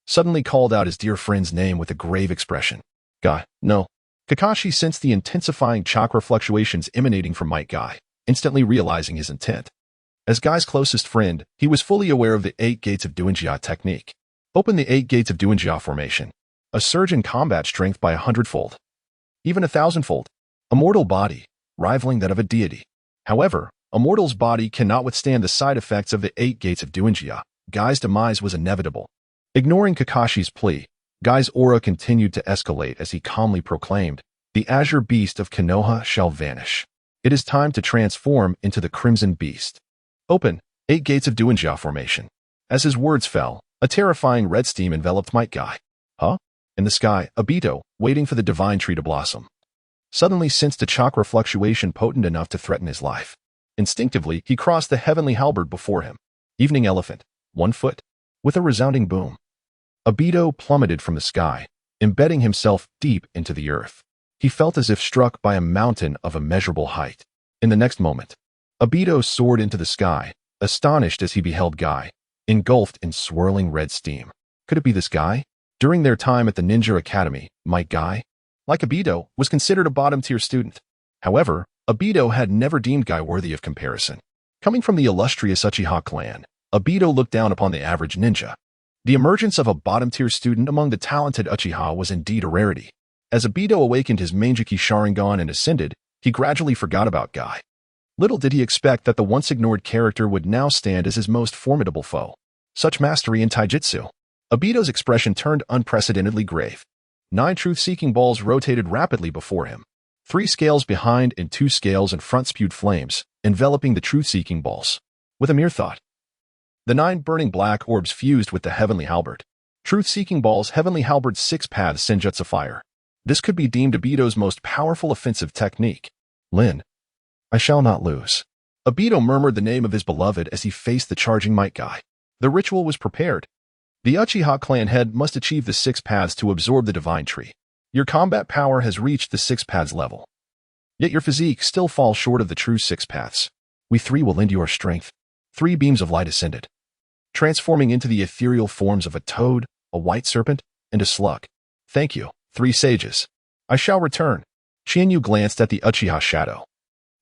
suddenly called out his dear friend's name with a grave expression. Guy, no. Kakashi sensed the intensifying chakra fluctuations emanating from Might Guy. instantly realizing his intent. As Guy's closest friend, he was fully aware of the 8 gates of Duinjia technique. Open the 8 gates of Duinjia formation. A surge in combat strength by 100-fold. Even 1,000-fold. A mortal body, rivaling that of a deity. However, a mortal's body cannot withstand the side effects of the 8 gates of Duinjia. Guy's demise was inevitable. Ignoring Kakashi's plea, Guy's aura continued to escalate as he calmly proclaimed, "The azure beast of Konoha shall vanish. It is time to transform into the crimson beast. Open, 8 gates of Duinjia formation." As his words fell, a terrifying red steam enveloped Might Guy. Huh? In the sky, Obito, waiting for the divine tree to blossom, suddenly sensed a chakra fluctuation potent enough to threaten his life. Instinctively, he crossed the heavenly halberd before him. Evening elephant, 1 foot. With a resounding boom, Obito plummeted from the sky, embedding himself deep into the earth. He felt as if struck by a mountain of immeasurable height. In the next moment, Obito soared into the sky, astonished as he beheld Guy, engulfed in swirling red steam. Could it be this Guy? During their time at the Ninja Academy, Might Guy, like Obito, was considered a bottom-tier student. However, Obito had never deemed Guy worthy of comparison. Coming from the illustrious Uchiha clan, Obito looked down upon the average ninja. The emergence of a bottom-tier student among the talented Uchiha was indeed a rarity. As Obito awakened his Manjiki Sharingan and ascended, he gradually forgot about Guy. Little did he expect that the once-ignored character would now stand as his most formidable foe. Such mastery in taijutsu. Obito's expression turned unprecedentedly grave. 9 truth-seeking balls rotated rapidly before him. 3 scales behind and 2 scales in front spewed flames, enveloping the truth-seeking balls. With a mere thought, the 9 burning black orbs fused with the heavenly halberd. Truth-seeking balls heavenly halberd's 6 paths senjutsu fire. This could be deemed Obito's most powerful offensive technique. Lin. I shall not lose. Obito murmured the name of his beloved as he faced the charging Might Guy. The ritual was prepared. The Uchiha clan head must achieve the 6 paths to absorb the divine tree. Your combat power has reached the 6 paths level. Yet your physique still falls short of the true 6 paths. We 3 will lend you our strength. 3 beams of light ascended, transforming into the ethereal forms of a toad, a white serpent, and a slug. Thank you, 3 sages. I shall return. Qianyu glanced at the Uchiha shadow,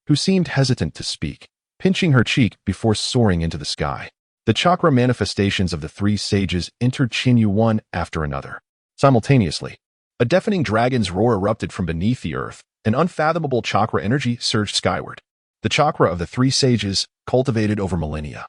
who seemed hesitant to speak, pinching her cheek before soaring into the sky. The chakra manifestations of the 3 sages entered Qianyu one after another. Simultaneously, a deafening dragon's roar erupted from beneath the earth, and unfathomable chakra energy surged skyward. The chakra of the 3 sages, cultivated over millennia,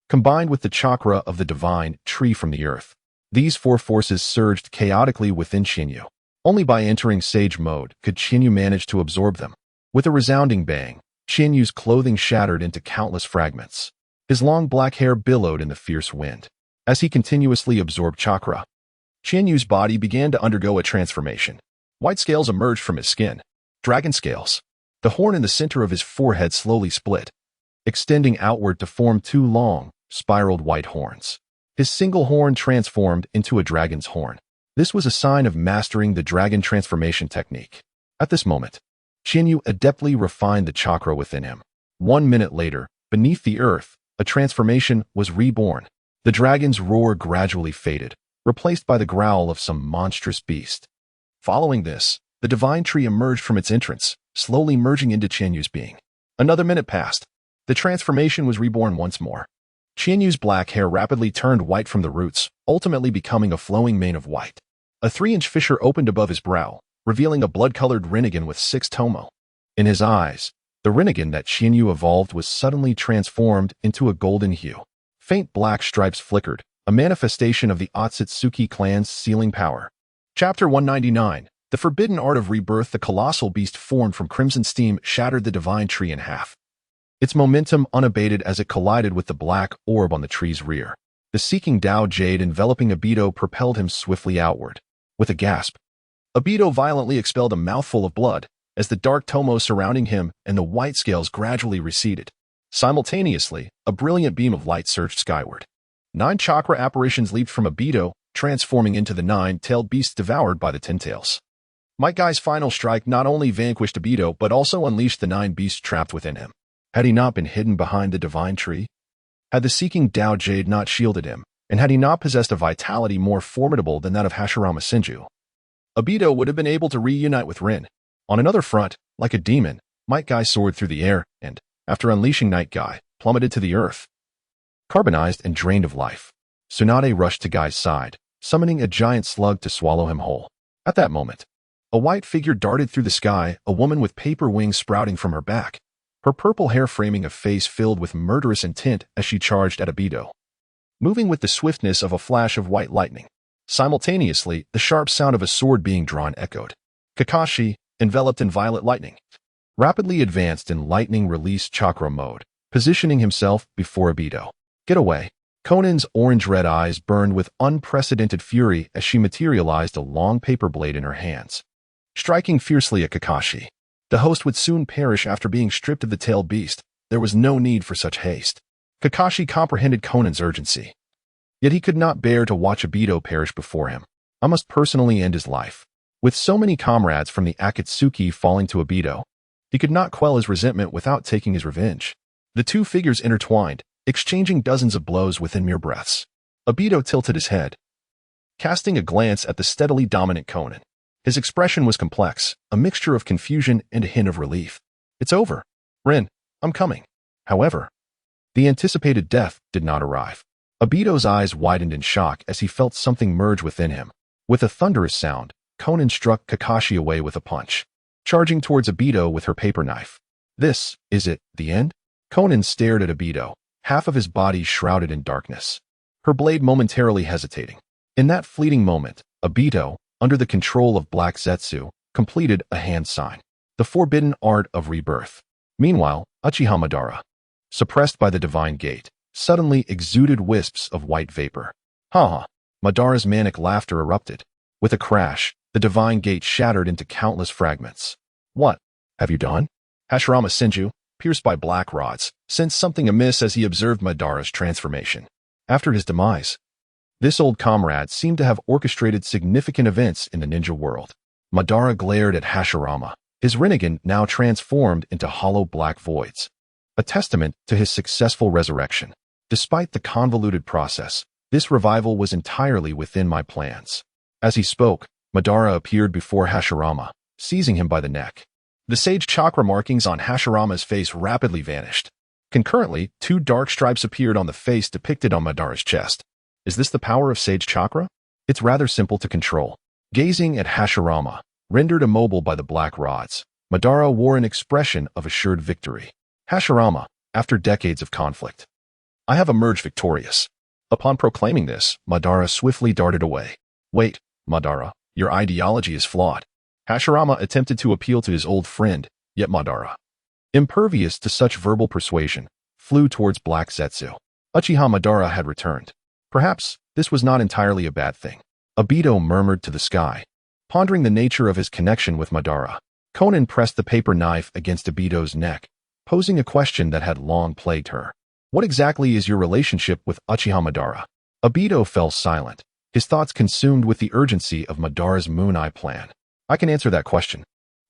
combined with the chakra of the divine tree from the earth. These 4 forces surged chaotically within Qianyu. Only by entering sage mode could Qianyu manage to absorb them. With a resounding bang, Qianyu's clothing shattered into countless fragments. His long black hair billowed in the fierce wind. As he continuously absorbed chakra, Qianyu's body began to undergo a transformation. White scales emerged from his skin. Dragon scales. The horn in the center of his forehead slowly split, extending outward to form 2 long, spiraled white horns. His single horn transformed into a dragon's horn. This was a sign of mastering the dragon transformation technique. At this moment, Qianyu adeptly refined the chakra within him. 1 minute later, beneath the earth, a transformation was reborn. The dragon's roar gradually faded, replaced by the growl of some monstrous beast. Following this, the divine tree emerged from its entrance, slowly merging into Qianyu's being. Another minute passed. The transformation was reborn once more. Qianyu's black hair rapidly turned white from the roots, ultimately becoming a flowing mane of white. A 3-inch fissure opened above his brow, revealing a blood-colored Rinnegan with 6 tomo. In his eyes, the Rinnegan that Qianyu evolved was suddenly transformed into a golden hue. Faint black stripes flickered, a manifestation of the Otsutsuki clan's sealing power. Chapter 199. The Forbidden Art of Rebirth. The colossal beast formed from crimson steam shattered the divine tree in half, its momentum unabated as it collided with the black orb on the tree's rear. The seeking Dao Jade enveloping Obito propelled him swiftly outward. With a gasp, Obito violently expelled a mouthful of blood, as the dark tomo surrounding him and the white scales gradually receded. Simultaneously, a brilliant beam of light surged skyward. 9 chakra apparitions leaped from Obito, transforming into the 9-tailed beasts devoured by the 10 tails. Might Guy's final strike not only vanquished Obito but also unleashed the 9 beasts trapped within him. Had he not been hidden behind the divine tree? Had the seeking Dao Jade not shielded him, and had he not possessed a vitality more formidable than that of Hashirama Senju, Obito would have been able to reunite with Rin. On another front, like a demon, Might Guy soared through the air and, after unleashing Night Guy, plummeted to the earth, carbonized and drained of life. Tsunade rushed to Guy's side, summoning a giant slug to swallow him whole. At that moment, a white figure darted through the sky, a woman with paper wings sprouting from her back, her purple hair framing a face filled with murderous intent as she charged at Obito, moving with the swiftness of a flash of white lightning. Simultaneously, the sharp sound of a sword being drawn echoed. Kakashi, enveloped in violet lightning, rapidly advanced in lightning-release chakra mode, positioning himself before Obito. Get away. Conan's orange-red eyes burned with unprecedented fury as she materialized a long paper blade in her hands, striking fiercely at Kakashi. The host would soon perish after being stripped of the tailed beast. There was no need for such haste. Kakashi comprehended Conan's urgency. Yet he could not bear to watch Obito perish before him. I must personally end his life. With so many comrades from the Akatsuki falling to Obito, he could not quell his resentment without taking his revenge. The two figures intertwined, exchanging dozens of blows within mere breaths. Obito tilted his head, casting a glance at the steadily dominant Conan. His expression was complex, a mixture of confusion and a hint of relief. It's over. Rin, I'm coming. However, the anticipated death did not arrive. Obito's eyes widened in shock as he felt something merge within him. With a thunderous sound, Conan struck Kakashi away with a punch, charging towards Obito with her paper knife. This, is it, the end? Conan stared at Obito, half of his body shrouded in darkness, her blade momentarily hesitating. In that fleeting moment, Obito, under the control of Black Zetsu, completed a hand sign, the forbidden art of rebirth. Meanwhile, Uchiha Madara, suppressed by the divine gate, suddenly exuded wisps of white vapor. Ha! Madara's manic laughter erupted. With a crash, the divine gate shattered into countless fragments. What have you done? Hashirama Senju, pierced by black rods, sensed something amiss as he observed Madara's transformation. After his demise, this old comrade seemed to have orchestrated significant events in the ninja world. Madara glared at Hashirama, his Rinnegan now transformed into hollow black voids, a testament to his successful resurrection. Despite the convoluted process, this revival was entirely within my plans. As he spoke, Madara appeared before Hashirama, seizing him by the neck. The sage chakra markings on Hashirama's face rapidly vanished. Concurrently, two dark stripes appeared on the face depicted on Madara's chest. Is this the power of sage chakra? It's rather simple to control. Gazing at Hashirama, rendered immobile by the black rods, Madara wore an expression of assured victory. Hashirama, after decades of conflict, I have emerged victorious. Upon proclaiming this, Madara swiftly darted away. Wait, Madara, your ideology is flawed. Hashirama attempted to appeal to his old friend, yet Madara, impervious to such verbal persuasion, flew towards Black Zetsu. Uchiha Madara had returned. Perhaps this was not entirely a bad thing. Obito murmured to the sky, pondering the nature of his connection with Madara. Conan pressed the paper knife against Obito's neck, posing a question that had long plagued her. What exactly is your relationship with Uchiha Madara? Obito fell silent, his thoughts consumed with the urgency of Madara's Moon Eye plan. I can answer that question.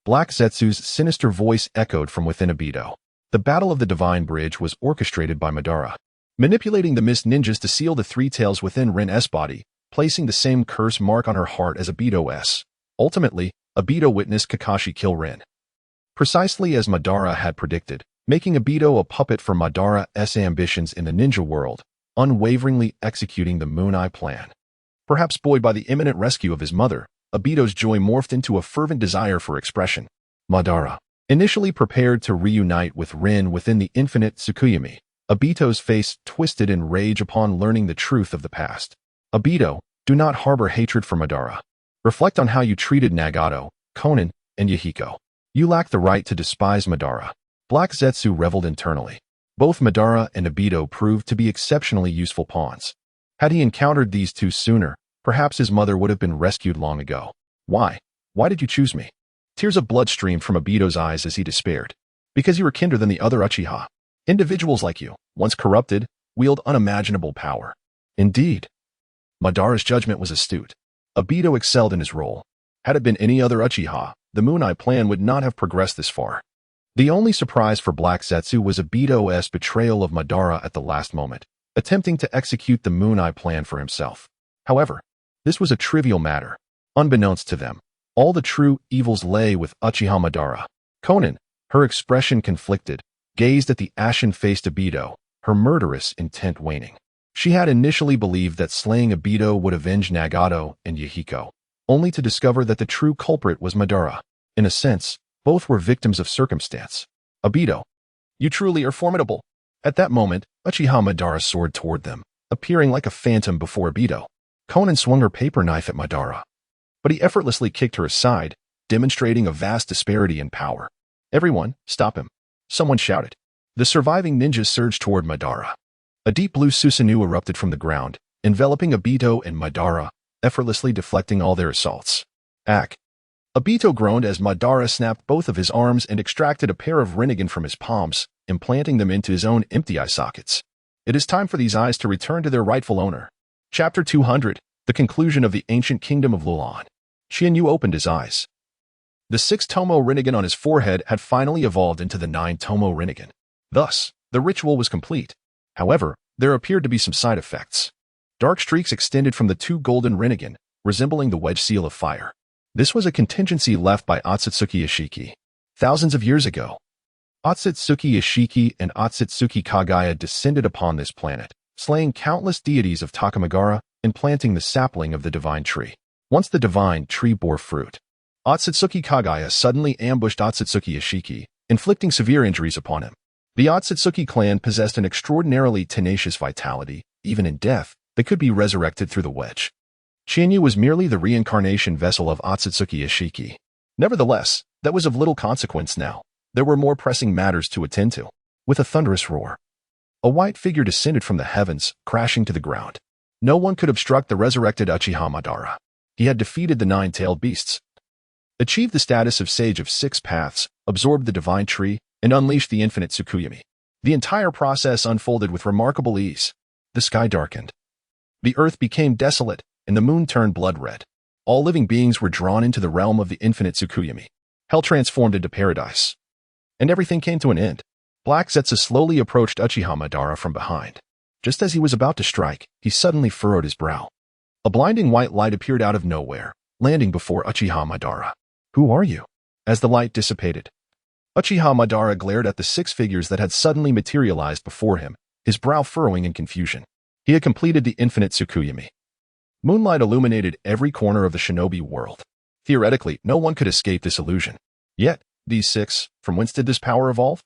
Black Zetsu's sinister voice echoed from within Obito. The Battle of the Divine Bridge was orchestrated by Madara, manipulating the mist ninjas to seal the three tails within Rin-S body, placing the same curse mark on her heart as Obito-S. Ultimately, Obito witnessed Kakashi kill Rin, precisely as Madara had predicted, making Obito a puppet for Madara-S ambitions in the ninja world, unwaveringly executing the Moon Eye plan. Perhaps buoyed by the imminent rescue of his mother, Obito's joy morphed into a fervent desire for expression. Madara, initially prepared to reunite with Rin within the infinite Tsukuyomi, Obito's face twisted in rage upon learning the truth of the past. Obito, do not harbor hatred for Madara. Reflect on how you treated Nagato, Conan, and Yahiko. You lack the right to despise Madara. Black Zetsu reveled internally. Both Madara and Obito proved to be exceptionally useful pawns. Had he encountered these two sooner, perhaps his mother would have been rescued long ago. Why? Why did you choose me? Tears of blood streamed from Obito's eyes as he despaired. Because you were kinder than the other Uchiha. Individuals like you, once corrupted, wield unimaginable power. Indeed. Madara's judgment was astute. Obito excelled in his role. Had it been any other Uchiha, the Moon Eye plan would not have progressed this far. The only surprise for Black Zetsu was Obito's betrayal of Madara at the last moment, attempting to execute the Moon Eye plan for himself. However, this was a trivial matter. Unbeknownst to them, all the true evils lay with Uchiha Madara. Conan, her expression conflicted, gazed at the ashen-faced Obito, her murderous intent waning. She had initially believed that slaying Obito would avenge Nagato and Yahiko, only to discover that the true culprit was Madara. In a sense, both were victims of circumstance. Obito, you truly are formidable. At that moment, Uchiha Madara soared toward them, appearing like a phantom before Obito. Konan swung her paper knife at Madara, but he effortlessly kicked her aside, demonstrating a vast disparity in power. Everyone, stop him! Someone shouted. The surviving ninjas surged toward Madara. A deep blue Susanoo erupted from the ground, enveloping Obito and Madara, effortlessly deflecting all their assaults. Ack! Obito groaned as Madara snapped both of his arms and extracted a pair of Rinnegan from his palms, implanting them into his own empty eye sockets. It is time for these eyes to return to their rightful owner. Chapter 200, The Conclusion of the Ancient Kingdom of Lulan. Qianyu opened his eyes. The 6-Tomo Rinnegan on his forehead had finally evolved into the 9-Tomo Rinnegan. Thus, the ritual was complete. However, there appeared to be some side effects. Dark streaks extended from the 2 golden Rinnegan, resembling the wedge seal of fire. This was a contingency left by Otsutsuki Ishiki. Thousands of years ago, Otsutsuki Ishiki and Otsutsuki Kagaya descended upon this planet, slaying countless deities of Takamagara and planting the sapling of the divine tree. Once the divine tree bore fruit, Otsutsuki Kagaya suddenly ambushed Otsutsuki Ishiki, inflicting severe injuries upon him. The Otsutsuki clan possessed an extraordinarily tenacious vitality. Even in death, they could be resurrected through the wedge. Qianyu was merely the reincarnation vessel of Otsutsuki Ishiki. Nevertheless, that was of little consequence now. There were more pressing matters to attend to. With a thunderous roar, a white figure descended from the heavens, crashing to the ground. No one could obstruct the resurrected Uchiha Madara. He had defeated the 9-tailed beasts, achieved the status of Sage of 6 Paths, absorbed the divine tree, and unleashed the infinite Tsukuyomi. The entire process unfolded with remarkable ease. The sky darkened. The earth became desolate, and the moon turned blood red. All living beings were drawn into the realm of the infinite Tsukuyomi. Hell transformed into paradise. And everything came to an end. Black Zetsu slowly approached Uchiha Madara from behind. Just as he was about to strike, he suddenly furrowed his brow. A blinding white light appeared out of nowhere, landing before Uchiha Madara. Who are you? As the light dissipated, Uchiha Madara glared at the 6 figures that had suddenly materialized before him, his brow furrowing in confusion. He had completed the infinite Tsukuyomi. Moonlight illuminated every corner of the shinobi world. Theoretically, no one could escape this illusion. Yet, these 6, from whence did this power evolve?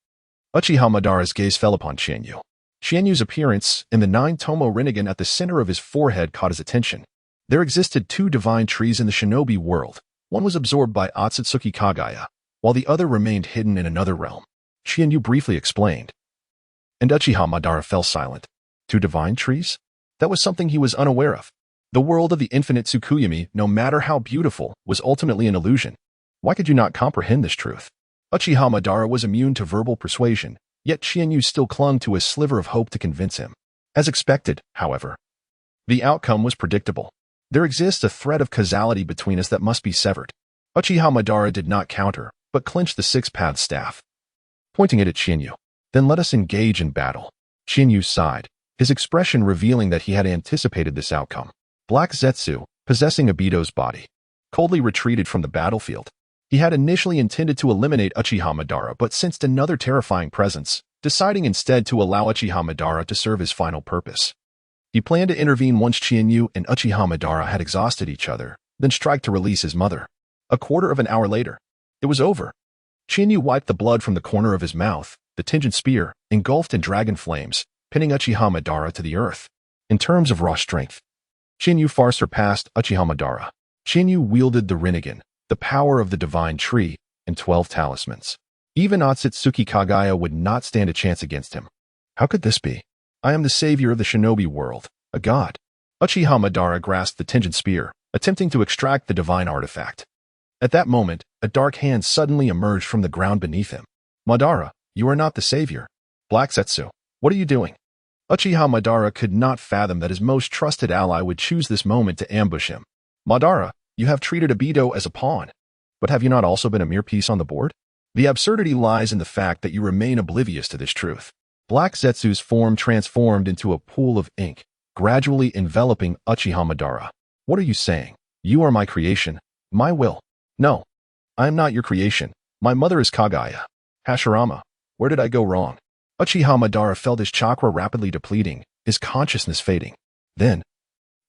Uchiha Madara's gaze fell upon Qianyu. Qianyu's appearance and the 9-Tomo Rinnegan at the center of his forehead caught his attention. There existed 2 divine trees in the shinobi world. One was absorbed by Otsutsuki Kagaya, while the other remained hidden in another realm. Qianyu briefly explained. And Uchiha Madara fell silent. 2 divine trees? That was something he was unaware of. The world of the infinite Tsukuyomi, no matter how beautiful, was ultimately an illusion. Why could you not comprehend this truth? Uchiha Madara was immune to verbal persuasion, yet Qianyu still clung to a sliver of hope to convince him. As expected, however, the outcome was predictable. There exists a thread of causality between us that must be severed. Uchiha Madara did not counter, but clenched the 6-path staff, pointing it at Qianyu. Then let us engage in battle. Qianyu sighed, his expression revealing that he had anticipated this outcome. Black Zetsu, possessing Obito's body, coldly retreated from the battlefield. He had initially intended to eliminate Uchiha Madara but sensed another terrifying presence, deciding instead to allow Uchiha Madara to serve his final purpose. He planned to intervene once Qianyu and Uchiha Madara had exhausted each other, then strike to release his mother. A quarter of an hour later, it was over. Qianyu wiped the blood from the corner of his mouth, the Tenjin spear, engulfed in dragon flames, pinning Uchiha Madara to the earth. In terms of raw strength, Qianyu far surpassed Uchiha Madara. Qianyu wielded the Rinnegan, the power of the divine tree, and 12 talismans. Even Otsutsuki Kagaya would not stand a chance against him. How could this be? I am the savior of the shinobi world, a god. Uchiha Madara grasped the Tenjin spear, attempting to extract the divine artifact. At that moment, a dark hand suddenly emerged from the ground beneath him. Madara, you are not the savior. Black Zetsu, what are you doing? Uchiha Madara could not fathom that his most trusted ally would choose this moment to ambush him. Madara, you have treated Obito as a pawn. But have you not also been a mere piece on the board? The absurdity lies in the fact that you remain oblivious to this truth. Black Zetsu's form transformed into a pool of ink, gradually enveloping Uchiha Madara. What are you saying? You are my creation, my will. No, I am not your creation. My mother is Kagaya. Hashirama, Where did I go wrong? Uchiha Madara felt his chakra rapidly depleting, his consciousness fading. Then,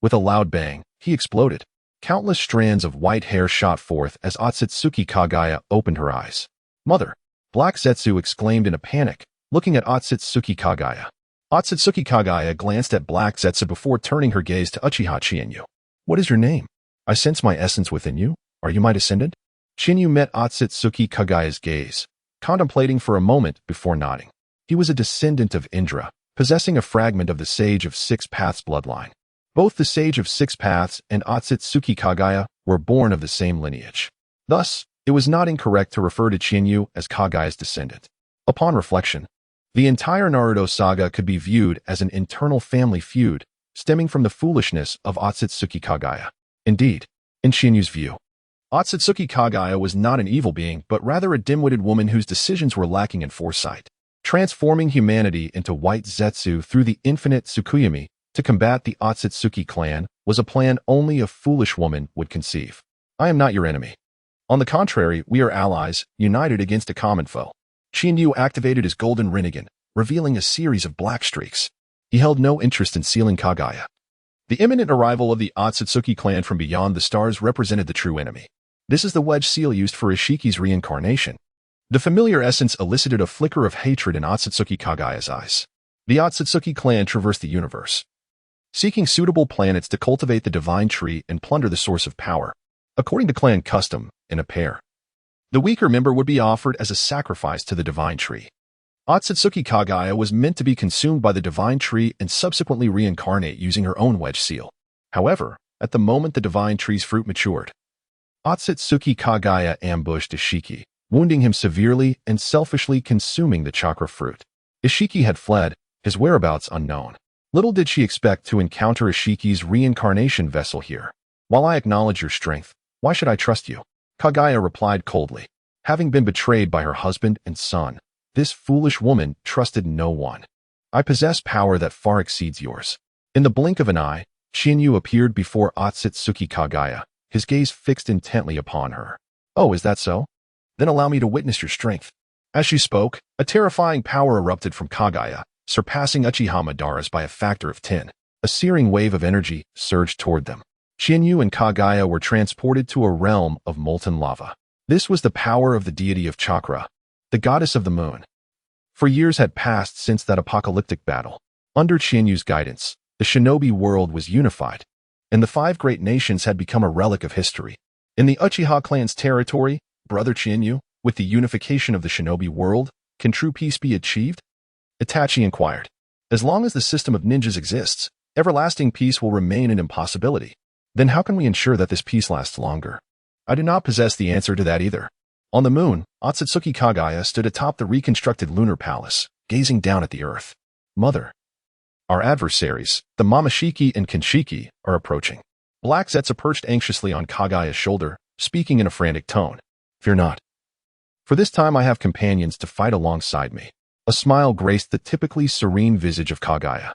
with a loud bang, he exploded. Countless strands of white hair shot forth as Otsutsuki Kagaya opened her eyes. Mother! Black Zetsu exclaimed in a panic, looking at Otsutsuki Kagaya. Otsutsuki Kagaya glanced at Black Zetsu before turning her gaze to Uchiha Chiba. What is your name? I sense my essence within you. Are you my descendant? Chiba met Otsutsuki Kagaya's gaze, contemplating for a moment before nodding. He was a descendant of Indra, possessing a fragment of the Sage of Six Paths bloodline. Both the Sage of Six Paths and Otsutsuki Kagaya were born of the same lineage. Thus, it was not incorrect to refer to Chinyu as Kagaya's descendant. Upon reflection, the entire Naruto saga could be viewed as an internal family feud stemming from the foolishness of Otsutsuki Kagaya. Indeed, in Chinyu's view, Otsutsuki Kagaya was not an evil being, but rather a dim-witted woman whose decisions were lacking in foresight. Transforming humanity into white Zetsu through the infinite Tsukuyomi to combat the Otsutsuki clan was a plan only a foolish woman would conceive. I am not your enemy. On the contrary, we are allies, united against a common foe. Chinyu activated his golden Rinnegan, revealing a series of black streaks. He held no interest in sealing Kagaya. The imminent arrival of the Otsutsuki clan from beyond the stars represented the true enemy. This is the wedge seal used for Ishiki's reincarnation. The familiar essence elicited a flicker of hatred in Otsutsuki Kagaya's eyes. The Otsutsuki clan traversed the universe, seeking suitable planets to cultivate the divine tree and plunder the source of power. According to clan custom, in a pair, the weaker member would be offered as a sacrifice to the divine tree. Otsutsuki Kagaya was meant to be consumed by the divine tree and subsequently reincarnate using her own wedge seal. However, at the moment the divine tree's fruit matured, Otsutsuki Kagaya ambushed Ishiki, wounding him severely and selfishly consuming the chakra fruit. Ishiki had fled, his whereabouts unknown. Little did she expect to encounter Ishiki's reincarnation vessel here. While I acknowledge your strength, why should I trust you? Kagaya replied coldly. Having been betrayed by her husband and son, this foolish woman trusted no one. I possess power that far exceeds yours. In the blink of an eye, Chinyu appeared before Otsutsuki Kagaya, his gaze fixed intently upon her. Oh, is that so? Then allow me to witness your strength. As she spoke, a terrifying power erupted from Kagaya, surpassing Uchiha Madara's by a factor of 10. A searing wave of energy surged toward them. Chinyu and Kagaya were transported to a realm of molten lava. This was the power of the deity of Chakra, the goddess of the moon. For years had passed since that apocalyptic battle. Under Chinyu's guidance, the shinobi world was unified, and the 5 great nations had become a relic of history. In the Uchiha clan's territory, Brother Chinyu, with the unification of the shinobi world, can true peace be achieved? Itachi inquired. As long as the system of ninjas exists, everlasting peace will remain an impossibility. Then how can we ensure that this peace lasts longer? I do not possess the answer to that either. On the moon, Otsutsuki Kagaya stood atop the reconstructed lunar palace, gazing down at the earth. Mother, our adversaries, the Momoshiki and Kinshiki, are approaching. Black Zetsu perched anxiously on Kagaya's shoulder, speaking in a frantic tone. Fear not. For this time I have companions to fight alongside me. A smile graced the typically serene visage of Kagaya.